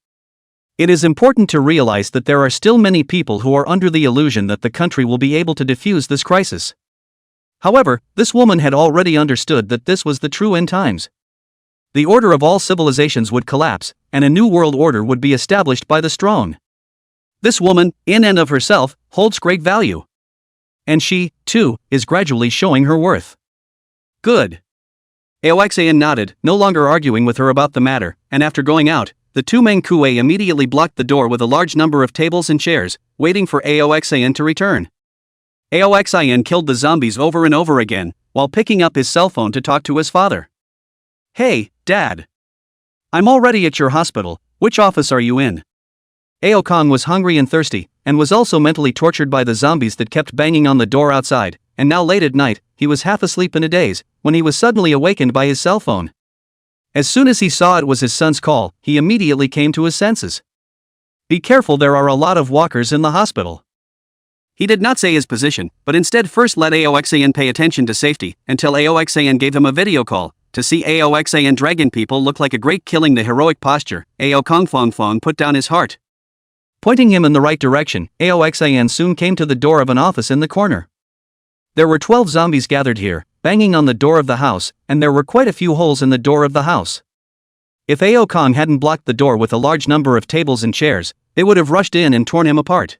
It is important to realize that there are still many people who are under the illusion that the country will be able to defuse this crisis. However, this woman had already understood that this was the true end times. The order of all civilizations would collapse, and a new world order would be established by the strong. This woman, in and of herself, holds great value. And she, too, is gradually showing her worth. Good. Aoxin nodded, no longer arguing with her about the matter, and after going out, the two Manhwa immediately blocked the door with a large number of tables and chairs, waiting for Aoxin to return. Aoxin killed the zombies over and over again, while picking up his cell phone to talk to his father. Hey, Dad. I'm already at your hospital, which office are you in? Aokong was hungry and thirsty, and was also mentally tortured by the zombies that kept banging on the door outside, and now late at night, he was half asleep in a daze, when he was suddenly awakened by his cell phone. As soon as he saw it was his son's call, he immediately came to his senses. Be careful, there are a lot of walkers in the hospital. He did not say his position, but instead first let Aoxin pay attention to safety, until Aoxin gave him a video call. To see Aoxin dragon people look like a great killing the heroic posture, Aokong put down his heart. Pointing him in the right direction, Aoxin soon came to the door of an office in the corner. There were 12 zombies gathered here, banging on the door of the house, and there were quite a few holes in the door of the house. If Aokong hadn't blocked the door with a large number of tables and chairs, they would have rushed in and torn him apart.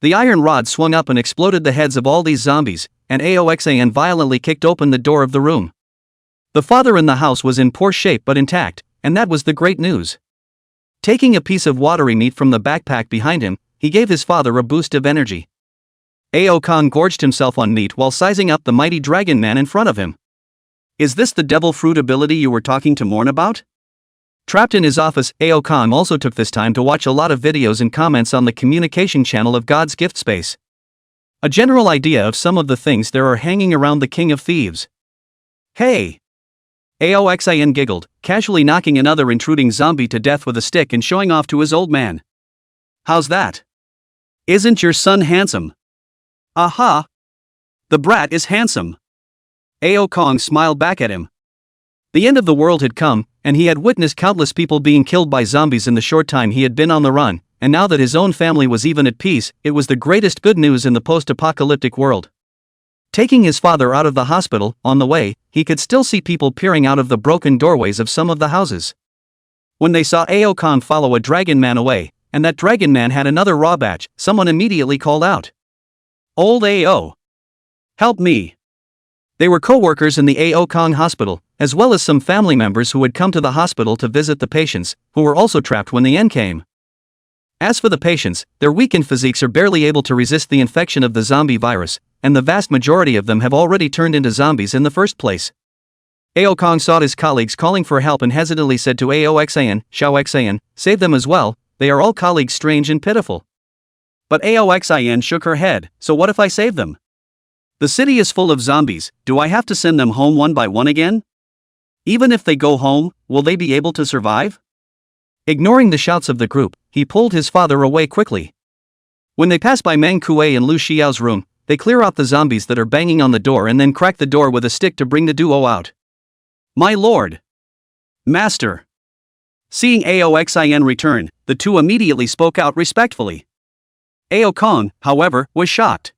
The iron rod swung up and exploded the heads of all these zombies, and Aoxin violently kicked open the door of the room. The father in the house was in poor shape but intact, and that was the great news. Taking a piece of watery meat from the backpack behind him, he gave his father a boost of energy. Aokong gorged himself on meat while sizing up the mighty dragon man in front of him. Is this the devil fruit ability you were talking to Morn about? Trapped in his office, Aokong also took this time to watch a lot of videos and comments on the communication channel of God's gift space. A general idea of some of the things there are hanging around the King of Thieves. Hey! Aoxin giggled, casually knocking another intruding zombie to death with a stick and showing off to his old man. How's that? Isn't your son handsome? Aha! The brat is handsome. Aokong smiled back at him. The end of the world had come, and he had witnessed countless people being killed by zombies in the short time he had been on the run, and now that his own family was even at peace, it was the greatest good news in the post-apocalyptic world. Taking his father out of the hospital, on the way, he could still see people peering out of the broken doorways of some of the houses. When they saw Aokong follow a dragon man away, and that dragon man had another raw batch, someone immediately called out. Old AO! Help me! They were co-workers in the Aokong hospital, as well as some family members who had come to the hospital to visit the patients, who were also trapped when the end came. As for the patients, their weakened physiques are barely able to resist the infection of the zombie virus, and the vast majority of them have already turned into zombies in the first place. Aokong saw his colleagues calling for help and hesitantly said to Aoxin, Xiaoxin, save them as well, they are all colleagues strange and pitiful. But Aoxin shook her head, so what if I save them? The city is full of zombies, do I have to send them home one by one again? Even if they go home, will they be able to survive? Ignoring the shouts of the group, he pulled his father away quickly. When they pass by Meng Kuei and Lu Xiao's room, they clear out the zombies that are banging on the door and then crack the door with a stick to bring the duo out. My lord! Master! Seeing Aoxin return, the two immediately spoke out respectfully. Aokong, however, was shocked.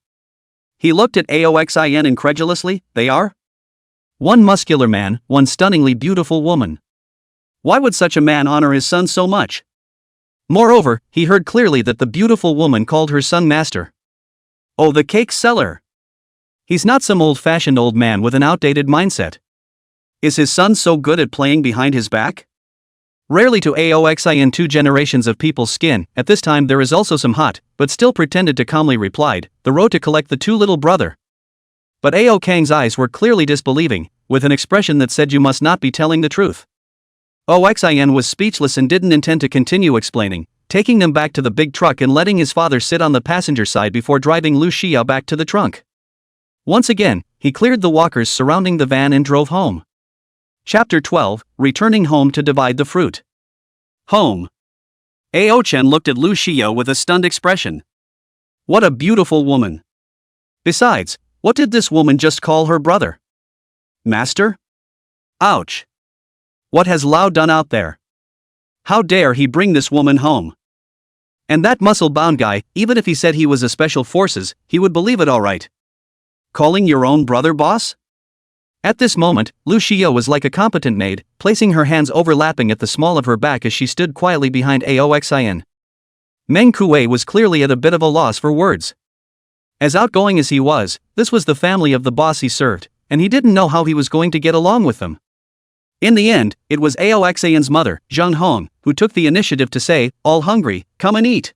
He looked at Aoxin incredulously. They are? One muscular man, one stunningly beautiful woman. Why would such a man honor his son so much? Moreover, he heard clearly that the beautiful woman called her son master. Oh, the cake seller! He's not some old-fashioned old man with an outdated mindset. Is his son so good at playing behind his back? Rarely to Aoxin 2 generations of people's skin, at this time there is also some hot, but still pretended to calmly replied, the road to collect the 2 little brother. But Aokang's eyes were clearly disbelieving, with an expression that said you must not be telling the truth. Oxin was speechless and didn't intend to continue explaining, taking them back to the big truck and letting his father sit on the passenger side before driving Lu Xiao back to the trunk. Once again, he cleared the walkers surrounding the van and drove home. Chapter 12, Returning Home to Divide the Fruit. Home. Ao Chen looked at Lu Xiao with a stunned expression. What a beautiful woman. Besides, what did this woman just call her brother? Master? Ouch. What has Lao done out there? How dare he bring this woman home? And that muscle-bound guy, even if he said he was a special forces, he would believe it all right. Calling your own brother boss? At this moment, Lu Xiao was like a competent maid, placing her hands overlapping at the small of her back as she stood quietly behind Aoxin. Meng Kuei was clearly at a bit of a loss for words. As outgoing as he was, this was the family of the boss he served, and he didn't know how he was going to get along with them. In the end, it was Aoxin's mother, Zhang Hong, who took the initiative to say, "All hungry, come and eat."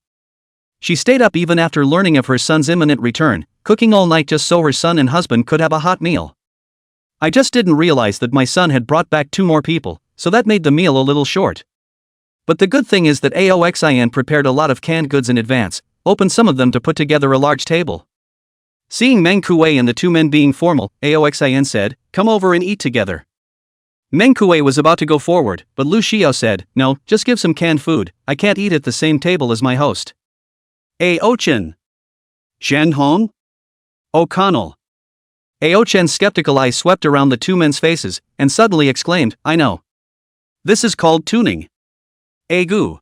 She stayed up even after learning of her son's imminent return, cooking all night just so her son and husband could have a hot meal. I just didn't realize that my son had brought back 2 more people, so that made the meal a little short. But the good thing is that Aoxin prepared a lot of canned goods in advance, opened some of them to put together a large table. Seeing Meng Kuei and the 2 men being formal, Aoxin said, "Come over and eat together." Meng Kuei was about to go forward, but Lu Xiao said, "No, just give some canned food, I can't eat at the same table as my host." Ao Chen. Shen Hong? O'Connell. Ao Chen's skeptical eyes swept around the 2 men's faces, and suddenly exclaimed, "I know. This is called tuning. Agu."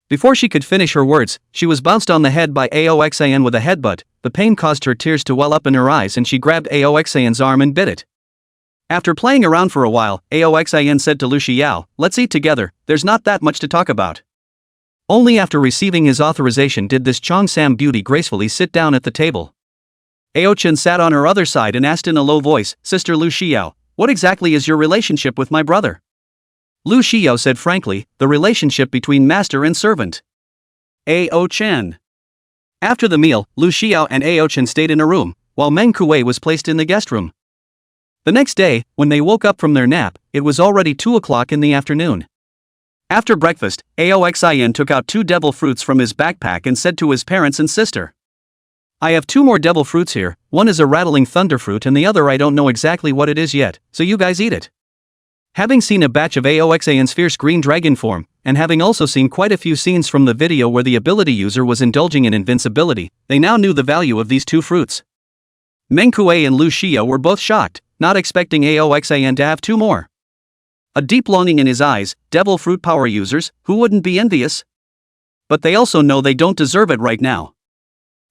Before she could finish her words, she was bounced on the head by Aoxin with a headbutt. The pain caused her tears to well up in her eyes and she grabbed Aoxin's arm and bit it. After playing around for a while, Aoxin said to Lu Xiao, "Let's eat together, there's not that much to talk about." Only after receiving his authorization did this Cheongsam beauty gracefully sit down at the table. Ao Chen sat on her other side and asked in a low voice, "Sister Lu Xiao, what exactly is your relationship with my brother?" Lu Xiao said frankly, "The relationship between master and servant." Ao Chen. After the meal, Lu Xiao and Ao Chen stayed in a room, while Meng Kuei was placed in the guest room. The next day, when they woke up from their nap, it was already 2 o'clock in the afternoon. After breakfast, Aoxin took out 2 devil fruits from his backpack and said to his parents and sister, "I have 2 more devil fruits here, one is a rattling thunder fruit and the other I don't know exactly what it is yet, so you guys eat it." Having seen a batch of Aoxin's fierce green dragon form, and having also seen quite a few scenes from the video where the ability user was indulging in invincibility, they now knew the value of these 2 fruits. Meng Kuei and Lu Xiao were both shocked, not expecting Aoxin to have 2 more. A deep longing in his eyes, devil fruit power users, who wouldn't be envious? But they also know they don't deserve it right now.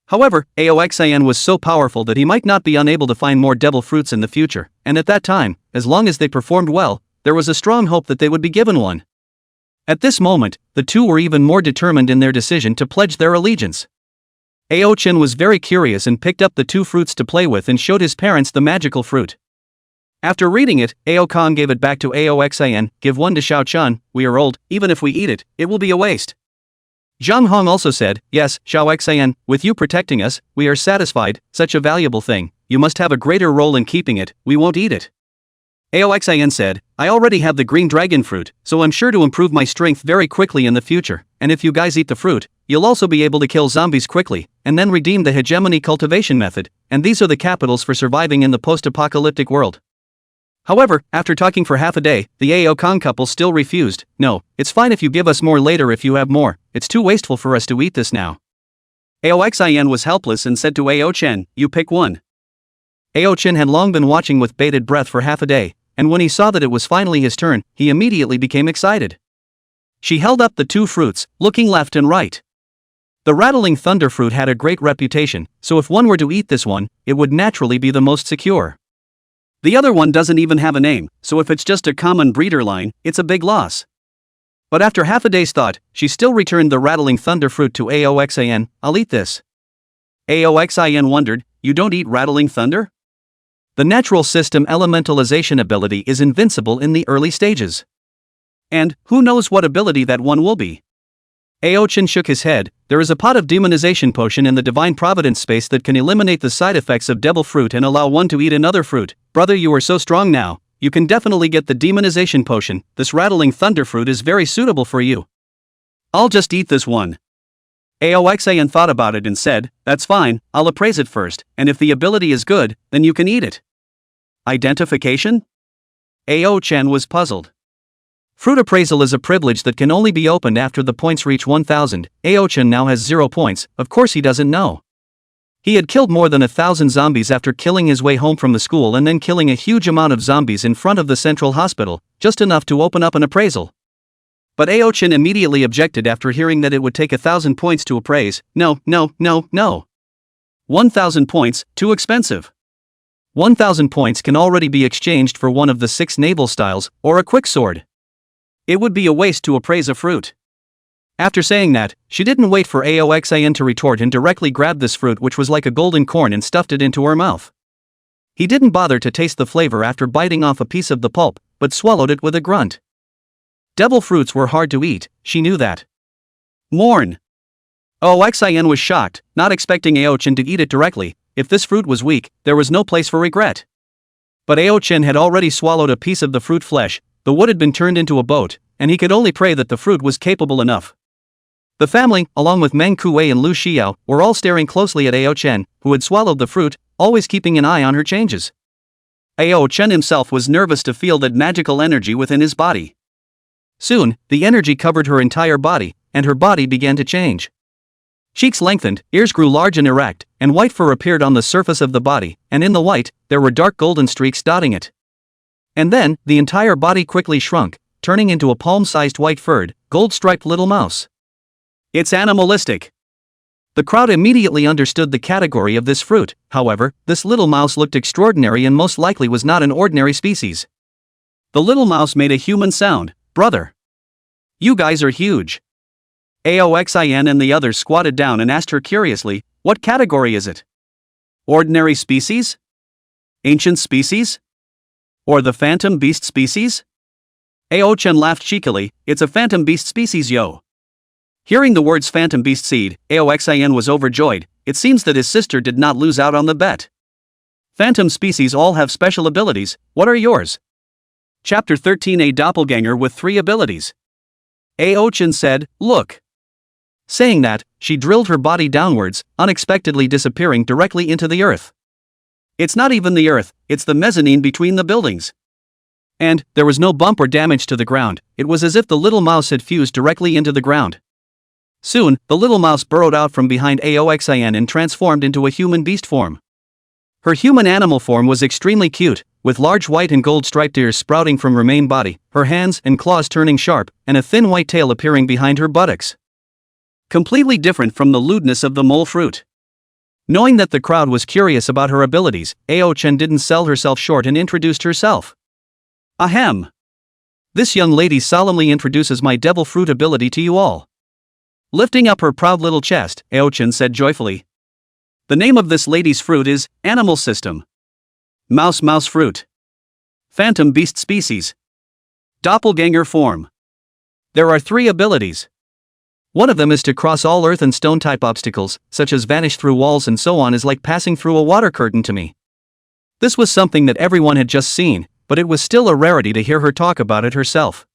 However, Aoxin was so powerful that he might not be unable to find more devil fruits in the future, and at that time, as long as they performed well, there was a strong hope that they would be given one. At this moment, the 2 were even more determined in their decision to pledge their allegiance. Ao Chen was very curious and picked up the 2 fruits to play with and showed his parents the magical fruit. After reading it, Ao Kong gave it back to Aoxin, "Give one to Xiao Chun, we are old, even if we eat it, it will be a waste." Zhang Hong also said, "Yes, Xiaoxian, with you protecting us, we are satisfied, such a valuable thing, you must have a greater role in keeping it, we won't eat it." Aoxin said, "I already have the green dragon fruit, so I'm sure to improve my strength very quickly in the future, and if you guys eat the fruit, you'll also be able to kill zombies quickly, and then redeem the hegemony cultivation method, and these are the capitals for surviving in the post-apocalyptic world." However, after talking for half a day, the Ao Kong couple still refused. "No, it's fine if you give us more later if you have more, it's too wasteful for us to eat this now." Aoxin was helpless and said to Ao Chen, "You pick one." Ao Chen had long been watching with bated breath for half a day, and when he saw that it was finally his turn, he immediately became excited. She held up the 2 fruits, looking left and right. The rattling thunder fruit had a great reputation, so if one were to eat this one, it would naturally be the most secure. The other one doesn't even have a name, so if it's just a common breeder line, it's a big loss. But after half a day's thought, she still returned the rattling thunder fruit to Aoxin, "I'll eat this." Aoxin wondered, "You don't eat rattling thunder?" The natural system elementalization ability is invincible in the early stages. And, who knows what ability that one will be? Ao Chen shook his head. "There is a pot of demonization potion in the divine providence space that can eliminate the side effects of devil fruit and allow one to eat another fruit. Brother, you are so strong now, you can definitely get the demonization potion, this rattling thunder fruit is very suitable for you." "I'll just eat this one." Aoxin thought about it and said, "That's fine, I'll appraise it first, and if the ability is good, then you can eat it." Identification? Ao Chen was puzzled. Fruit appraisal is a privilege that can only be opened after the points reach 1000. Aochan now has 0 points, of course he doesn't know. He had killed more than 1,000 zombies after killing his way home from the school and then killing a huge amount of zombies in front of the central hospital, just enough to open up an appraisal. But Aochan immediately objected after hearing that it would take 1,000 points to appraise. No. 1,000 points, too expensive. 1,000 points can already be exchanged for one of the 6 naval styles, or a quicksword. It would be a waste to appraise a fruit. After saying that, she didn't wait for Aoxin to retort and directly grabbed this fruit, which was like a golden corn, and stuffed it into her mouth. He didn't bother to taste the flavor after biting off a piece of the pulp, but swallowed it with a grunt. Devil fruits were hard to eat, she knew that. Mourn. Aoxin was shocked, not expecting Aochan to eat it directly. If this fruit was weak, there was no place for regret. But Aochan had already swallowed a piece of the fruit flesh. The wood had been turned into a boat, and he could only pray that the fruit was capable enough. The family, along with Meng Kuwei and Lu Xiao, were all staring closely at Aochan, who had swallowed the fruit, always keeping an eye on her changes. Aochan himself was nervous to feel that magical energy within his body. Soon, the energy covered her entire body, and her body began to change. Cheeks lengthened, ears grew large and erect, and white fur appeared on the surface of the body, and in the white, there were dark golden streaks dotting it. And then, the entire body quickly shrunk, turning into a palm-sized white-furred, gold-striped little mouse. It's animalistic. The crowd immediately understood the category of this fruit. However, this little mouse looked extraordinary and most likely was not an ordinary species. The little mouse made a human sound. Brother. You guys are huge. Aoxin and the others squatted down and asked her curiously, what category is it? Ordinary species? Ancient species? Or the phantom beast species? Aochan laughed cheekily, it's a phantom beast species, yo. Hearing the words phantom beast seed, Aoxin was overjoyed. It seems that his sister did not lose out on the bet. Phantom species all have special abilities. What are yours? Chapter 13, a doppelganger with 3 abilities. Aochan said, look. Saying that, she drilled her body downwards, unexpectedly disappearing directly into the earth. It's not even the earth, it's the mezzanine between the buildings. And there was no bump or damage to the ground. It was as if the little mouse had fused directly into the ground. Soon, the little mouse burrowed out from behind Aoxin and transformed into a human beast form. Her human animal form was extremely cute, with large white and gold striped ears sprouting from her main body, her hands and claws turning sharp, and a thin white tail appearing behind her buttocks. Completely different from the lewdness of the mole fruit. Knowing that the crowd was curious about her abilities, Aochan didn't sell herself short and introduced herself. Ahem. This young lady solemnly introduces my devil fruit ability to you all. Lifting up her proud little chest, Aochan said joyfully. The name of this lady's fruit is Animal System. Mouse fruit. Phantom beast species. Doppelganger form. There are 3 abilities. One of them is to cross all earth and stone type obstacles, such as vanish through walls and so on, is like passing through a water curtain to me. This was something that everyone had just seen, but it was still a rarity to hear her talk about it herself.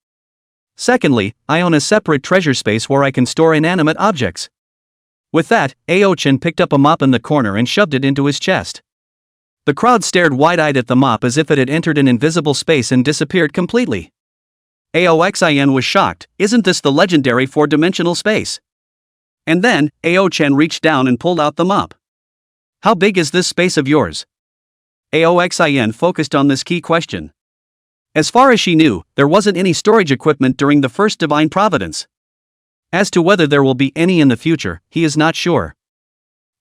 Secondly, I own a separate treasure space where I can store inanimate objects. With that, Aochan picked up a mop in the corner and shoved it into his chest. The crowd stared wide-eyed at the mop as if it had entered an invisible space and disappeared completely. Aoxin was shocked, isn't this the legendary 4-dimensional space? And then, Aochan reached down and pulled out the mop. How big is this space of yours? Aoxin focused on this key question. As far as she knew, there wasn't any storage equipment during the first Divine Providence. As to whether there will be any in the future, he is not sure.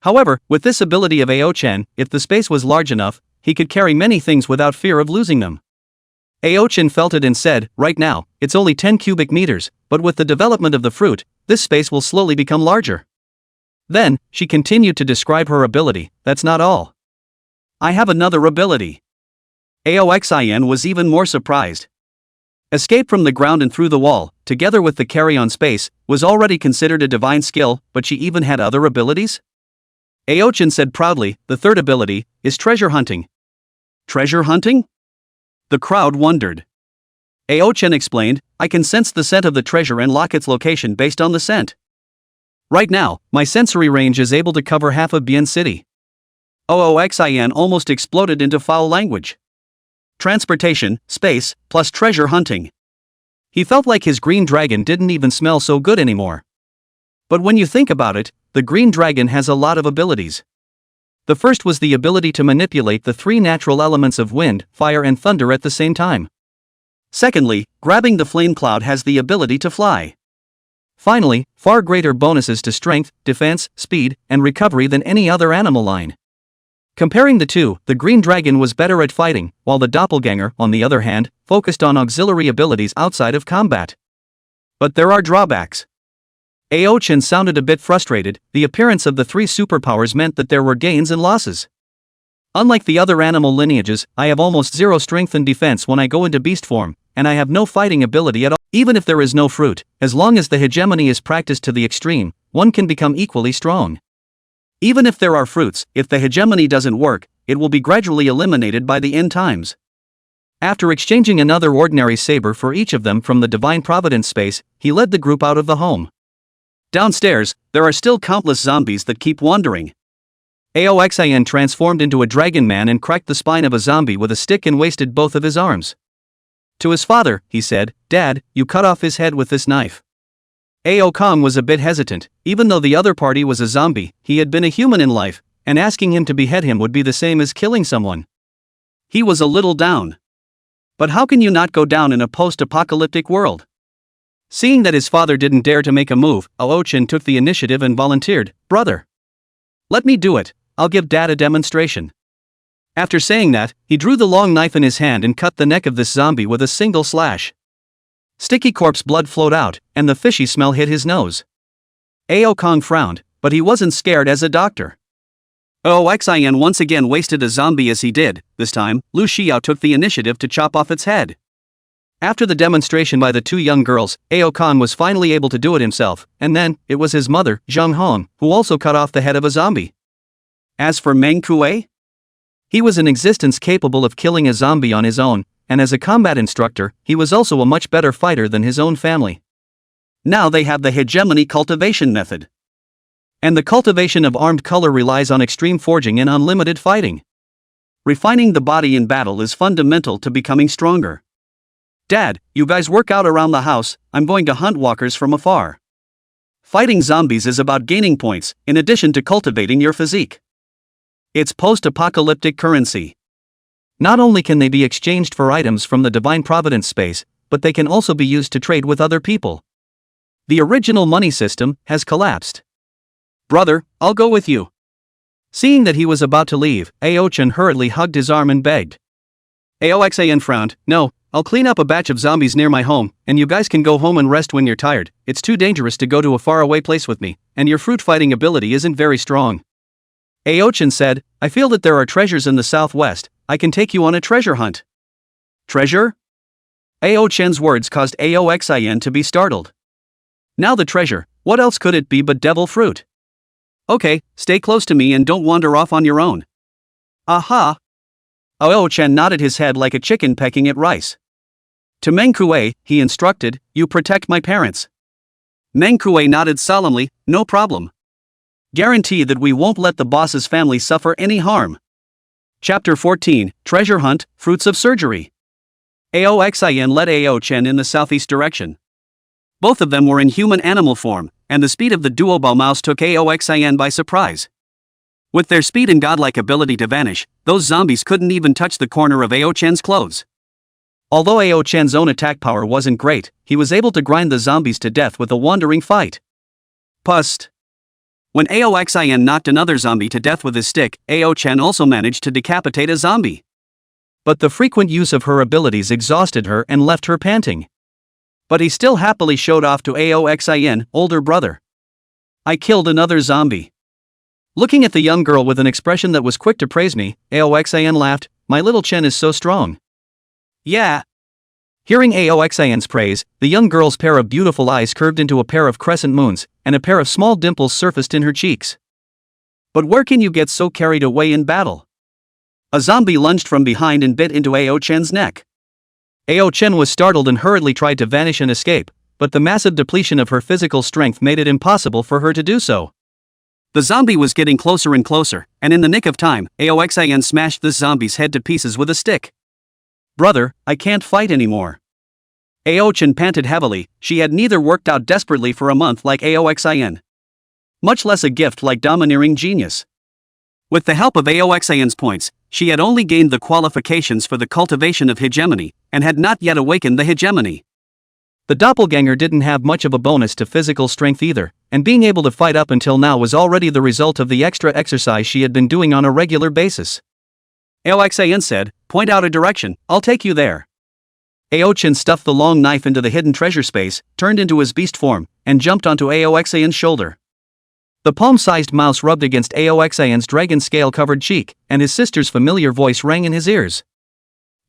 However, with this ability of Aochan, if the space was large enough, he could carry many things without fear of losing them. Aochan felt it and said, right now, it's only 10 cubic meters, but with the development of the fruit, this space will slowly become larger. Then, she continued to describe her ability. That's not all. I have another ability. Aoxin was even more surprised. Escape from the ground and through the wall, together with the carry-on space, was already considered a divine skill, but she even had other abilities? Aochan said proudly, the 3rd ability is treasure hunting. Treasure hunting? The crowd wondered. Aochan explained, I can sense the scent of the treasure and lock its location based on the scent. Right now, my sensory range is able to cover half of Bien City. Aoxin almost exploded into foul language. Transportation, space, plus treasure hunting. He felt like his green dragon didn't even smell so good anymore. But when you think about it, the green dragon has a lot of abilities. The first was the ability to manipulate the three natural elements of wind, fire and thunder at the same time. Secondly, grabbing the flame cloud has the ability to fly. Finally, far greater bonuses to strength, defense, speed, and recovery than any other animal line. Comparing the two, the green dragon was better at fighting, while the doppelganger, on the other hand, focused on auxiliary abilities outside of combat. But there are drawbacks. Ao-chan sounded a bit frustrated. The appearance of the three superpowers meant that there were gains and losses. Unlike the other animal lineages, I have almost zero strength and defense when I go into beast form, and I have no fighting ability at all. Even if there is no fruit, as long as the hegemony is practiced to the extreme, one can become equally strong. Even if there are fruits, if the hegemony doesn't work, it will be gradually eliminated by the end times. After exchanging another ordinary saber for each of them from the Divine Providence space, he led the group out of the home. Downstairs, there are still countless zombies that keep wandering. Aoxin transformed into a dragon man and cracked the spine of a zombie with a stick and wasted both of his arms. To his father, he said, "Dad, you cut off his head with this knife." Ao Kong was a bit hesitant. Even though the other party was a zombie, he had been a human in life, and asking him to behead him would be the same as killing someone. He was a little down. But how can you not go down in a post-apocalyptic world? Seeing that his father didn't dare to make a move, Ao-chan took the initiative and volunteered, "Brother, let me do it, I'll give Dad a demonstration." After saying that, he drew the long knife in his hand and cut the neck of this zombie with a single slash. Sticky corpse blood flowed out, and the fishy smell hit his nose. Ao Kong frowned, but he wasn't scared as a doctor. Oxin once again wasted a zombie as he did. This time, Lu Xiao took the initiative to chop off its head. After the demonstration by the two young girls, Ao Kong was finally able to do it himself, and then, it was his mother, Zhang Hong, who also cut off the head of a zombie. As for Meng Kuei, he was an existence capable of killing a zombie on his own, and as a combat instructor, he was also a much better fighter than his own family. Now they have the hegemony cultivation method. And the cultivation of armed color relies on extreme forging and unlimited fighting. Refining the body in battle is fundamental to becoming stronger. "Dad, you guys work out around the house, I'm going to hunt walkers from afar." Fighting zombies is about gaining points, in addition to cultivating your physique. It's post-apocalyptic currency. Not only can they be exchanged for items from the Divine Providence space, but they can also be used to trade with other people. The original money system has collapsed. "Brother, I'll go with you." Seeing that he was about to leave, Ao-chan hurriedly hugged his arm and begged. Aoxan frowned, "No, I'll clean up a batch of zombies near my home, and you guys can go home and rest when you're tired. It's too dangerous to go to a faraway place with me, and your fruit fighting ability isn't very strong." Ao-chan said, "I feel that there are treasures in the southwest. I can take you on a treasure hunt." "Treasure?" Ao-chan's words caused Aoxin to be startled. Now the treasure, what else could it be but devil fruit? "Okay, stay close to me and don't wander off on your own." "Aha!" Ao-chan nodded his head like a chicken pecking at rice. To Meng Kuei, he instructed, "You protect my parents." Meng Kuei nodded solemnly, "No problem. Guarantee that we won't let the boss's family suffer any harm." Chapter 14, Treasure Hunt, Fruits of Surgery. Aoxin led Ao-chan in the southeast direction. Both of them were in human-animal form, and the speed of the duo-bow mouse took Aoxin by surprise. With their speed and godlike ability to vanish, those zombies couldn't even touch the corner of Ao-chan's clothes. Although Ao-chan's own attack power wasn't great, he was able to grind the zombies to death with a wandering fight. Pust. When Aoxin knocked another zombie to death with his stick, Ao-chan also managed to decapitate a zombie. But the frequent use of her abilities exhausted her and left her panting. But he still happily showed off to Aoxin, older brother. "I killed another zombie." Looking at the young girl with an expression that was quick to praise me, Aoxin laughed, "My little Chen is so strong." "Yeah." Hearing Aoxin's praise, the young girl's pair of beautiful eyes curved into a pair of crescent moons, and a pair of small dimples surfaced in her cheeks. "But where can you get so carried away in battle?" A zombie lunged from behind and bit into Ao-chan's neck. Ao-chen was startled and hurriedly tried to vanish and escape, but the massive depletion of her physical strength made it impossible for her to do so. The zombie was getting closer and closer, and in the nick of time, Aoxin smashed this zombie's head to pieces with a stick. "Brother, I can't fight anymore." Aochan panted heavily. She had neither worked out desperately for a month like Aoxin, much less a gift like domineering genius. With the help of Aoxin's points, she had only gained the qualifications for the cultivation of hegemony, and had not yet awakened the hegemony. The doppelganger didn't have much of a bonus to physical strength either, and being able to fight up until now was already the result of the extra exercise she had been doing on a regular basis. Aoxin said, "Point out a direction, I'll take you there." Aochan stuffed the long knife into the hidden treasure space, turned into his beast form, and jumped onto Aoxin's shoulder. The palm-sized mouse rubbed against Aoxin's dragon scale-covered cheek, and his sister's familiar voice rang in his ears.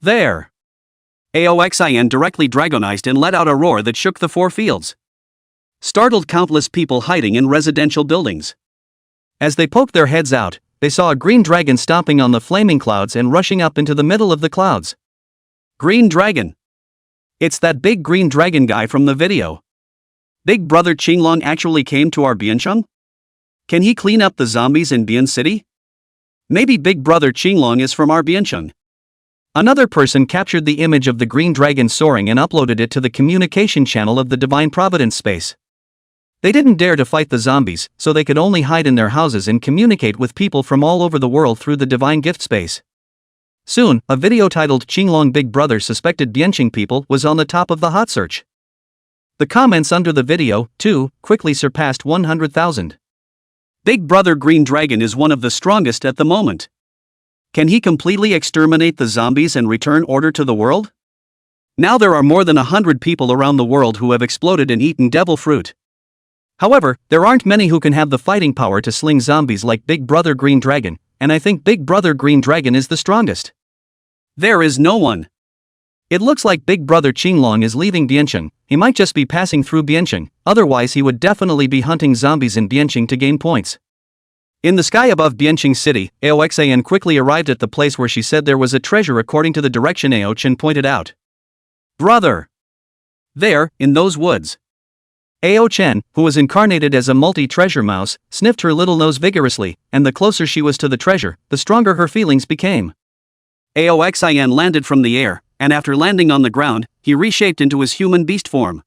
"There!" Aoxin directly dragonized and let out a roar that shook the 4 fields. Startled countless people hiding in residential buildings. As they poked their heads out, they saw a green dragon stomping on the flaming clouds and rushing up into the middle of the clouds. Green dragon! It's that big green dragon guy from the video. Big Brother Qinglong actually came to our Biancheng? Can he clean up the zombies in Bian City? Maybe Big Brother Qinglong is from our Biancheng. Another person captured the image of the green dragon soaring and uploaded it to the communication channel of the Divine Providence space. They didn't dare to fight the zombies, so they could only hide in their houses and communicate with people from all over the world through the Divine Gift space. Soon, a video titled "Qinglong Big Brother Suspected Biancheng People" was on the top of the hot search. The comments under the video, too, quickly surpassed 100,000. Big Brother Green Dragon is one of the strongest at the moment. Can he completely exterminate the zombies and return order to the world? Now there are more than 100 people around the world who have exploded and eaten devil fruit. However, there aren't many who can have the fighting power to sling zombies like Big Brother Green Dragon, and I think Big Brother Green Dragon is the strongest. There is no one. It looks like Big Brother Qinglong is leaving Biancheng. He might just be passing through Biancheng, otherwise he would definitely be hunting zombies in Biancheng to gain points. In the sky above Biancheng City, Aoxin quickly arrived at the place where she said there was a treasure according to the direction Aochan pointed out. Brother! There, in those woods. Aochan, who was incarnated as a multi-treasure mouse, sniffed her little nose vigorously, and the closer she was to the treasure, the stronger her feelings became. Aoxin landed from the air, and after landing on the ground, he reshaped into his human beast form.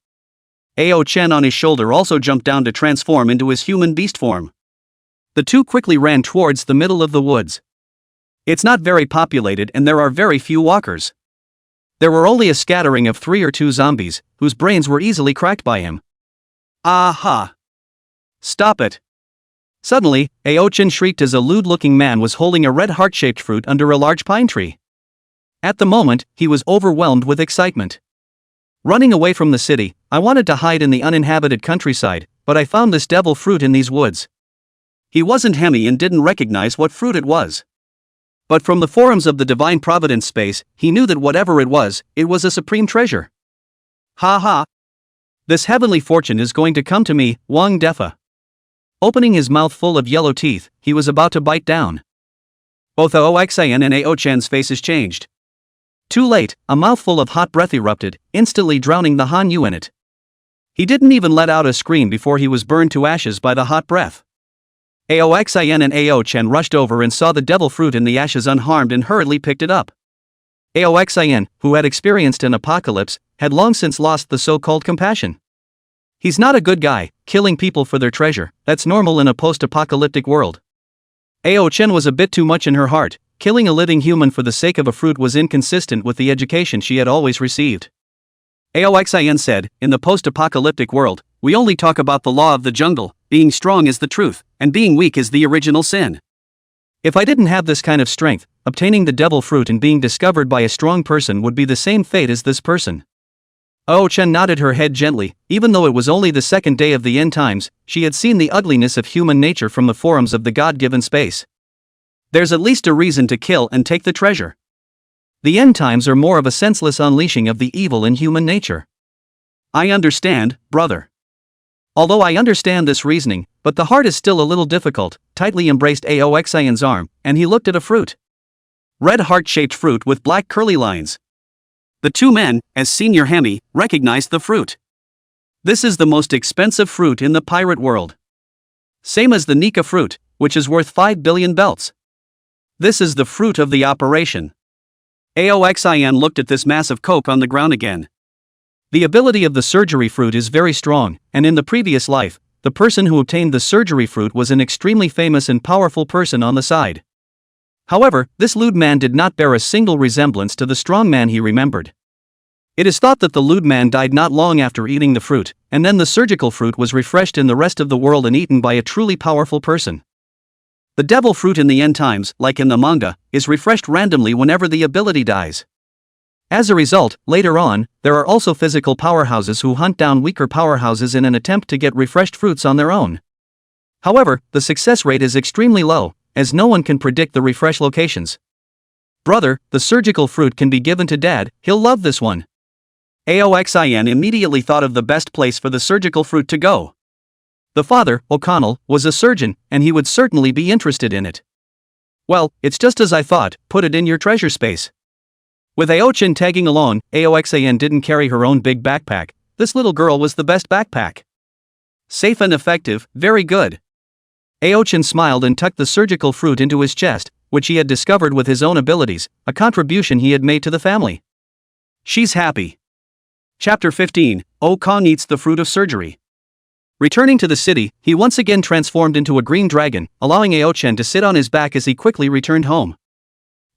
Aochan on his shoulder also jumped down to transform into his human beast form. The two quickly ran towards the middle of the woods. It's not very populated and there are very few walkers. There were only a scattering of 3 or 2 zombies, whose brains were easily cracked by him. Aha! Stop it! Suddenly, Aochan shrieked as a lewd-looking man was holding a red heart-shaped fruit under a large pine tree. At the moment, he was overwhelmed with excitement. Running away from the city, I wanted to hide in the uninhabited countryside, but I found this devil fruit in these woods. He wasn't Hemi and didn't recognize what fruit it was. But from the forums of the Divine Providence space, he knew that whatever it was a supreme treasure. Ha ha! This heavenly fortune is going to come to me, Wang Defa. Opening his mouth full of yellow teeth, he was about to bite down. Both Aoxin and Aochan's faces changed. Too late, a mouthful of hot breath erupted, instantly drowning the Han Yu in it. He didn't even let out a scream before he was burned to ashes by the hot breath. Aoxin and Aochan rushed over and saw the devil fruit in the ashes unharmed and hurriedly picked it up. Aoxin, who had experienced an apocalypse, had long since lost the so-called compassion. He's not a good guy, killing people for their treasure, that's normal in a post-apocalyptic world. Aochan was a bit too much in her heart. Killing a living human for the sake of a fruit was inconsistent with the education she had always received. Aoxin said, in the post-apocalyptic world, we only talk about the law of the jungle, being strong is the truth, and being weak is the original sin. If I didn't have this kind of strength, obtaining the devil fruit and being discovered by a strong person would be the same fate as this person. Aochan nodded her head gently. Even though it was only the second day of the end times, she had seen the ugliness of human nature from the forums of the God-given space. There's at least a reason to kill and take the treasure. The end times are more of a senseless unleashing of the evil in human nature. I understand, brother. Although I understand this reasoning, but the heart is still a little difficult. Tightly embraced Aoxin's arm, and he looked at a fruit. Red heart-shaped fruit with black curly lines. The two men, as senior Hemi, recognized the fruit. This is the most expensive fruit in the pirate world. Same as the Nika fruit, which is worth 5 billion belts. This is the fruit of the operation. Aoxin looked at this mass of coke on the ground again. The ability of the surgery fruit is very strong, and in the previous life, the person who obtained the surgery fruit was an extremely famous and powerful person on the side. However, this lewd man did not bear a single resemblance to the strong man he remembered. It is thought that the lewd man died not long after eating the fruit, and then the surgical fruit was refreshed in the rest of the world and eaten by a truly powerful person. The devil fruit in the end times, like in the manga, is refreshed randomly whenever the ability dies. As a result, later on, there are also physical powerhouses who hunt down weaker powerhouses in an attempt to get refreshed fruits on their own. However, the success rate is extremely low, as no one can predict the refresh locations. Brother, the surgical fruit can be given to Dad, he'll love this one. Aoxin immediately thought of the best place for the surgical fruit to go. The father, O'Connell, was a surgeon, and he would certainly be interested in it. Well, it's just as I thought, put it in your treasure space. With Aochin tagging along, Aoxin didn't carry her own big backpack. This little girl was the best backpack. Safe and effective, very good. Aochin smiled and tucked the surgical fruit into his chest, which he had discovered with his own abilities, a contribution he had made to the family. She's happy. Chapter 15, O-Kong eats the fruit of surgery. Returning to the city, he once again transformed into a green dragon, allowing Aochin to sit on his back as he quickly returned home.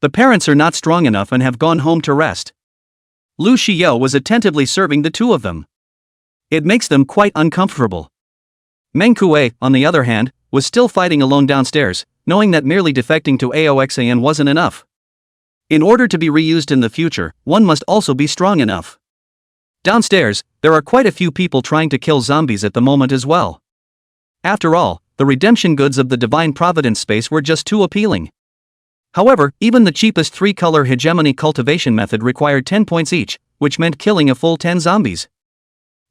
The parents are not strong enough and have gone home to rest. Lu Xiao was attentively serving the two of them. It makes them quite uncomfortable. Meng Kuei, on the other hand, was still fighting alone downstairs, knowing that merely defecting to Aoxin wasn't enough. In order to be reused in the future, one must also be strong enough. Downstairs, there are quite a few people trying to kill zombies at the moment as well. After all, the redemption goods of the Divine Providence space were just too appealing. However, even the cheapest 3-color hegemony cultivation method required 10 points each, which meant killing a full 10 zombies.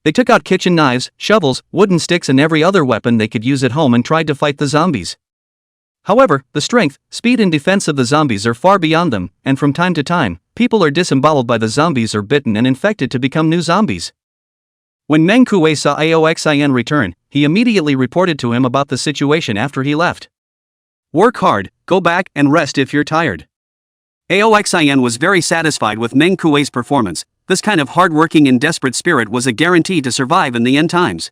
They took out kitchen knives, shovels, wooden sticks and every other weapon they could use at home and tried to fight the zombies. However, the strength, speed and defense of the zombies are far beyond them, and from time to time, people are disemboweled by the zombies or bitten and infected to become new zombies. When Meng Kuei saw Aoxin return, he immediately reported to him about the situation after he left. Work hard, go back and rest if you're tired. Aoxin was very satisfied with Meng Kuei's performance. This kind of hard-working and desperate spirit was a guarantee to survive in the end times.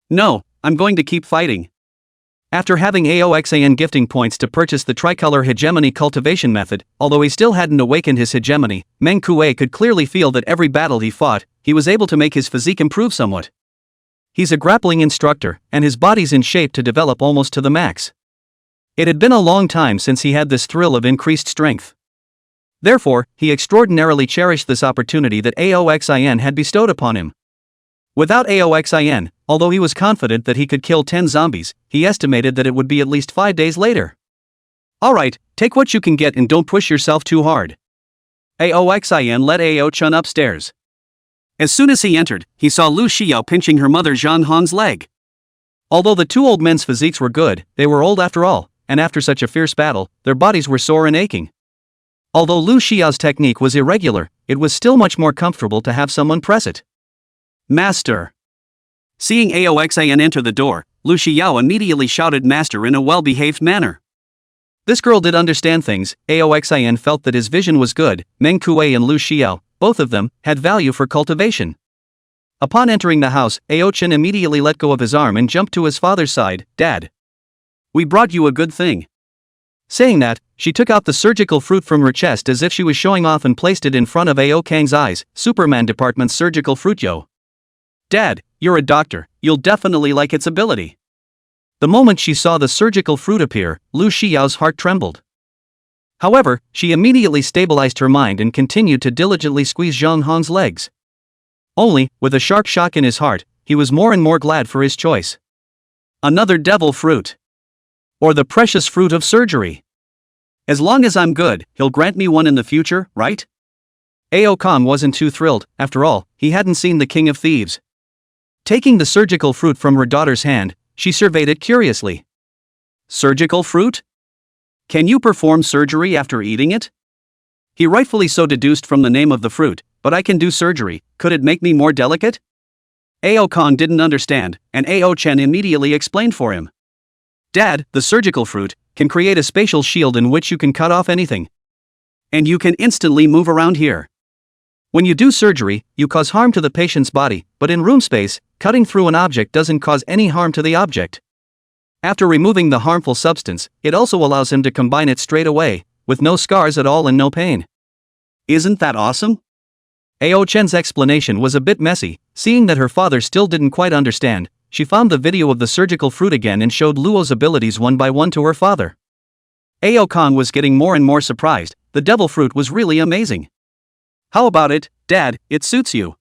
No, I'm going to keep fighting. After having Aoxin gifting points to purchase the tricolor hegemony cultivation method, although he still hadn't awakened his hegemony, Meng Kuei could clearly feel that every battle he fought, he was able to make his physique improve somewhat. He's a grappling instructor, and his body's in shape to develop almost to the max. It had been a long time since he had this thrill of increased strength. Therefore, he extraordinarily cherished this opportunity that Aoxin had bestowed upon him. Without Aoxin, although he was confident that he could kill 10 zombies, he estimated that it would be at least 5 days later. Alright, take what you can get and don't push yourself too hard. Aoxin led Ao-chun upstairs. As soon as he entered, he saw Lu Xiao pinching her mother Zhang Hong's leg. Although the two old men's physiques were good, they were old after all, and after such a fierce battle, their bodies were sore and aching. Although Lu Xiao's technique was irregular, it was still much more comfortable to have someone press it. Master. Seeing Aoxin enter the door, Lu Xiao immediately shouted Master in a well-behaved manner. This girl did understand things. Aoxin felt that his vision was good. Meng Kuei and Lu Xiao, both of them, had value for cultivation. Upon entering the house, Aochin immediately let go of his arm and jumped to his father's side. Dad. We brought you a good thing. Saying that, she took out the surgical fruit from her chest as if she was showing off and placed it in front of Ao Kang's eyes. Superman Department's surgical fruit, yo. Dad, you're a doctor, you'll definitely like its ability. The moment she saw the surgical fruit appear, Lu Xiao's heart trembled. However, she immediately stabilized her mind and continued to diligently squeeze Zhang Hong's legs. Only, with a sharp shock in his heart, he was more and more glad for his choice. Another devil fruit. Or the precious fruit of surgery. As long as I'm good, he'll grant me one in the future, right? Ao Kong wasn't too thrilled. After all, he hadn't seen the King of Thieves. Taking the surgical fruit from her daughter's hand, she surveyed it curiously. Surgical fruit? Can you perform surgery after eating it? He rightfully so deduced from the name of the fruit, but I can do surgery, could it make me more delicate? Ao Kong didn't understand, and Ao Chen immediately explained for him. Dad, the surgical fruit, can create a spatial shield in which you can cut off anything. And you can instantly move around here. When you do surgery, you cause harm to the patient's body, but in room space, cutting through an object doesn't cause any harm to the object. After removing the harmful substance, it also allows him to combine it straight away, with no scars at all and no pain. Isn't that awesome? Ao Chen's explanation was a bit messy. Seeing that her father still didn't quite understand, she found the video of the surgical fruit again and showed Luo's abilities one by one to her father. Ao Kong was getting more and more surprised. The devil fruit was really amazing. How about it, Dad? It suits you.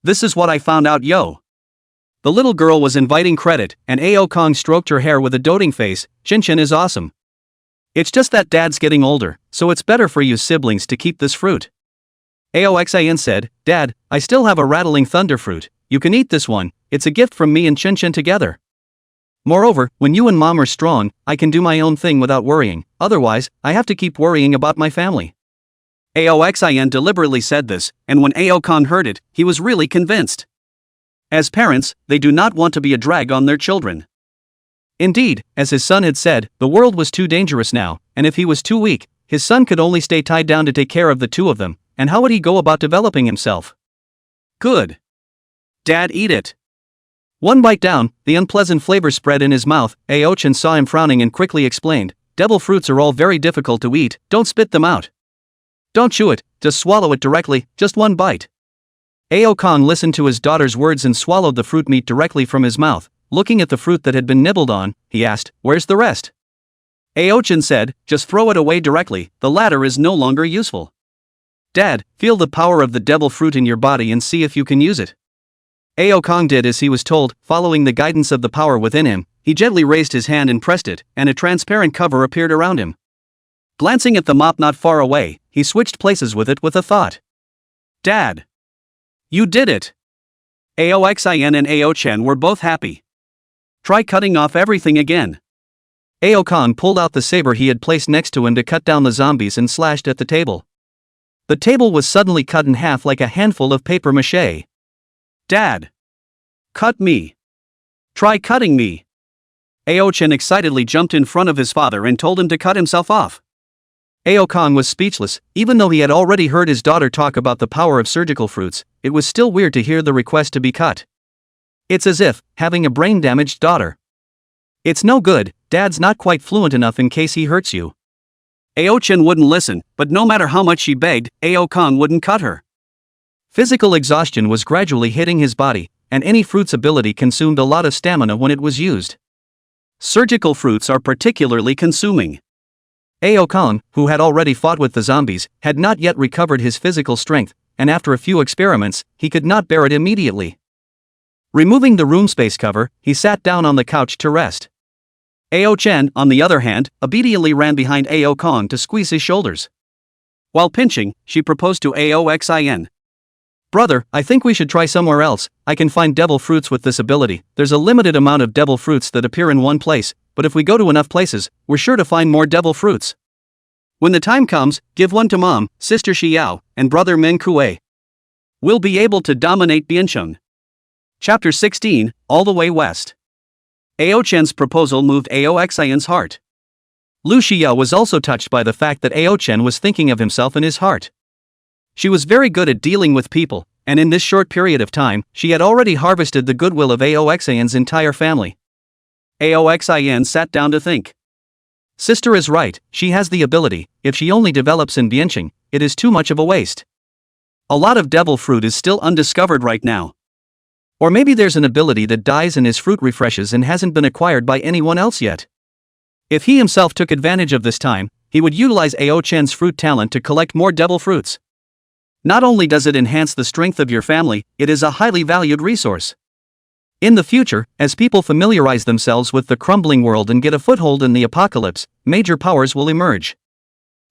This is what I found out, yo. The little girl was inviting credit, and Ao Kong stroked her hair with a doting face. Chin is awesome. It's just that Dad's getting older, so it's better for you siblings to keep this fruit. Aoxin said, Dad, I still have a rattling thunder fruit. You can eat this one. It's a gift from me and Chin together. Moreover, when you and Mom are strong, I can do my own thing without worrying. Otherwise, I have to keep worrying about my family. Aoxin deliberately said this, and when Ao Kong heard it, he was really convinced. As parents, they do not want to be a drag on their children. Indeed, as his son had said, the world was too dangerous now, and if he was too weak, his son could only stay tied down to take care of the two of them, and how would he go about developing himself? Good. Dad, eat it. One bite down, the unpleasant flavor spread in his mouth. Ao Chen saw him frowning and quickly explained, devil fruits are all very difficult to eat, don't spit them out. Don't chew it, just swallow it directly, just one bite. Ao Kong listened to his daughter's words and swallowed the fruit meat directly from his mouth. Looking at the fruit that had been nibbled on, he asked, where's the rest? Ao Chen said, just throw it away directly, the latter is no longer useful. Dad, feel the power of the devil fruit in your body and see if you can use it. Ao Kong did as he was told. Following the guidance of the power within him, he gently raised his hand and pressed it, and a transparent cover appeared around him. Glancing at the mop not far away, he switched places with it with a thought. Dad! You did it! Aoxin and Ao Chen were both happy. Try cutting off everything again. Ao Kong pulled out the saber he had placed next to him to cut down the zombies and slashed at the table. The table was suddenly cut in half like a handful of paper mache. Dad! Cut me! Try cutting me! Ao Chen excitedly jumped in front of his father and told him to cut himself off. Ao Kong was speechless. Even though he had already heard his daughter talk about the power of surgical fruits, it was still weird to hear the request to be cut. It's as if having a brain-damaged daughter. It's no good, Dad's not quite fluent enough in case he hurts you. Ao Chen wouldn't listen, but no matter how much she begged, Ao Kong wouldn't cut her. Physical exhaustion was gradually hitting his body, and any fruit's ability consumed a lot of stamina when it was used. Surgical fruits are particularly consuming. Ao Kong, who had already fought with the zombies, had not yet recovered his physical strength, and after a few experiments, he could not bear it immediately. Removing the room space cover, he sat down on the couch to rest. Ao Chen, on the other hand, obediently ran behind Ao Kong to squeeze his shoulders. While pinching, she proposed to Aoxin. Brother, I think we should try somewhere else. I can find devil fruits with this ability. There's a limited amount of devil fruits that appear in one place, but if we go to enough places, we're sure to find more devil fruits. When the time comes, give one to Mom, Sister Xiao, and Brother Meng Kuei. We'll be able to dominate Biancheng. Chapter 16, All the Way West. Ao Chen's proposal moved Aoxin's heart. Lu Xia was also touched by the fact that Ao Chen was thinking of himself in his heart. She was very good at dealing with people, and in this short period of time, she had already harvested the goodwill of Aoxin's entire family. Aoxin sat down to think. Sister is right, she has the ability. If she only develops in Biancheng, it is too much of a waste. A lot of devil fruit is still undiscovered right now. Or maybe there's an ability that dies and his fruit refreshes and hasn't been acquired by anyone else yet. If he himself took advantage of this time, he would utilize Ao Chen's fruit talent to collect more devil fruits. Not only does it enhance the strength of your family, it is a highly valued resource. In the future, as people familiarize themselves with the crumbling world and get a foothold in the apocalypse, major powers will emerge.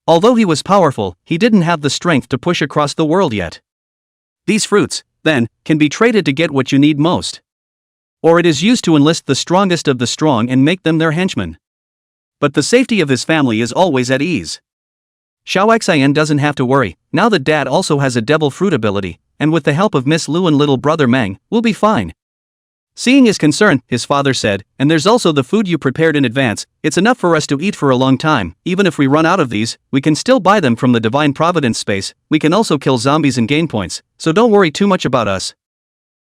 Although he was powerful, he didn't have the strength to push across the world yet. These fruits, then, can be traded to get what you need most. Or it is used to enlist the strongest of the strong and make them their henchmen. But the safety of his family is always at ease. Xiaoxian doesn't have to worry, now that Dad also has a devil fruit ability, and with the help of Miss Lu and little brother Meng, we'll be fine. Seeing his concern, his father said, and there's also the food you prepared in advance. It's enough for us to eat for a long time. Even if we run out of these, we can still buy them from the Divine Providence space. We can also kill zombies and gain points, so don't worry too much about us.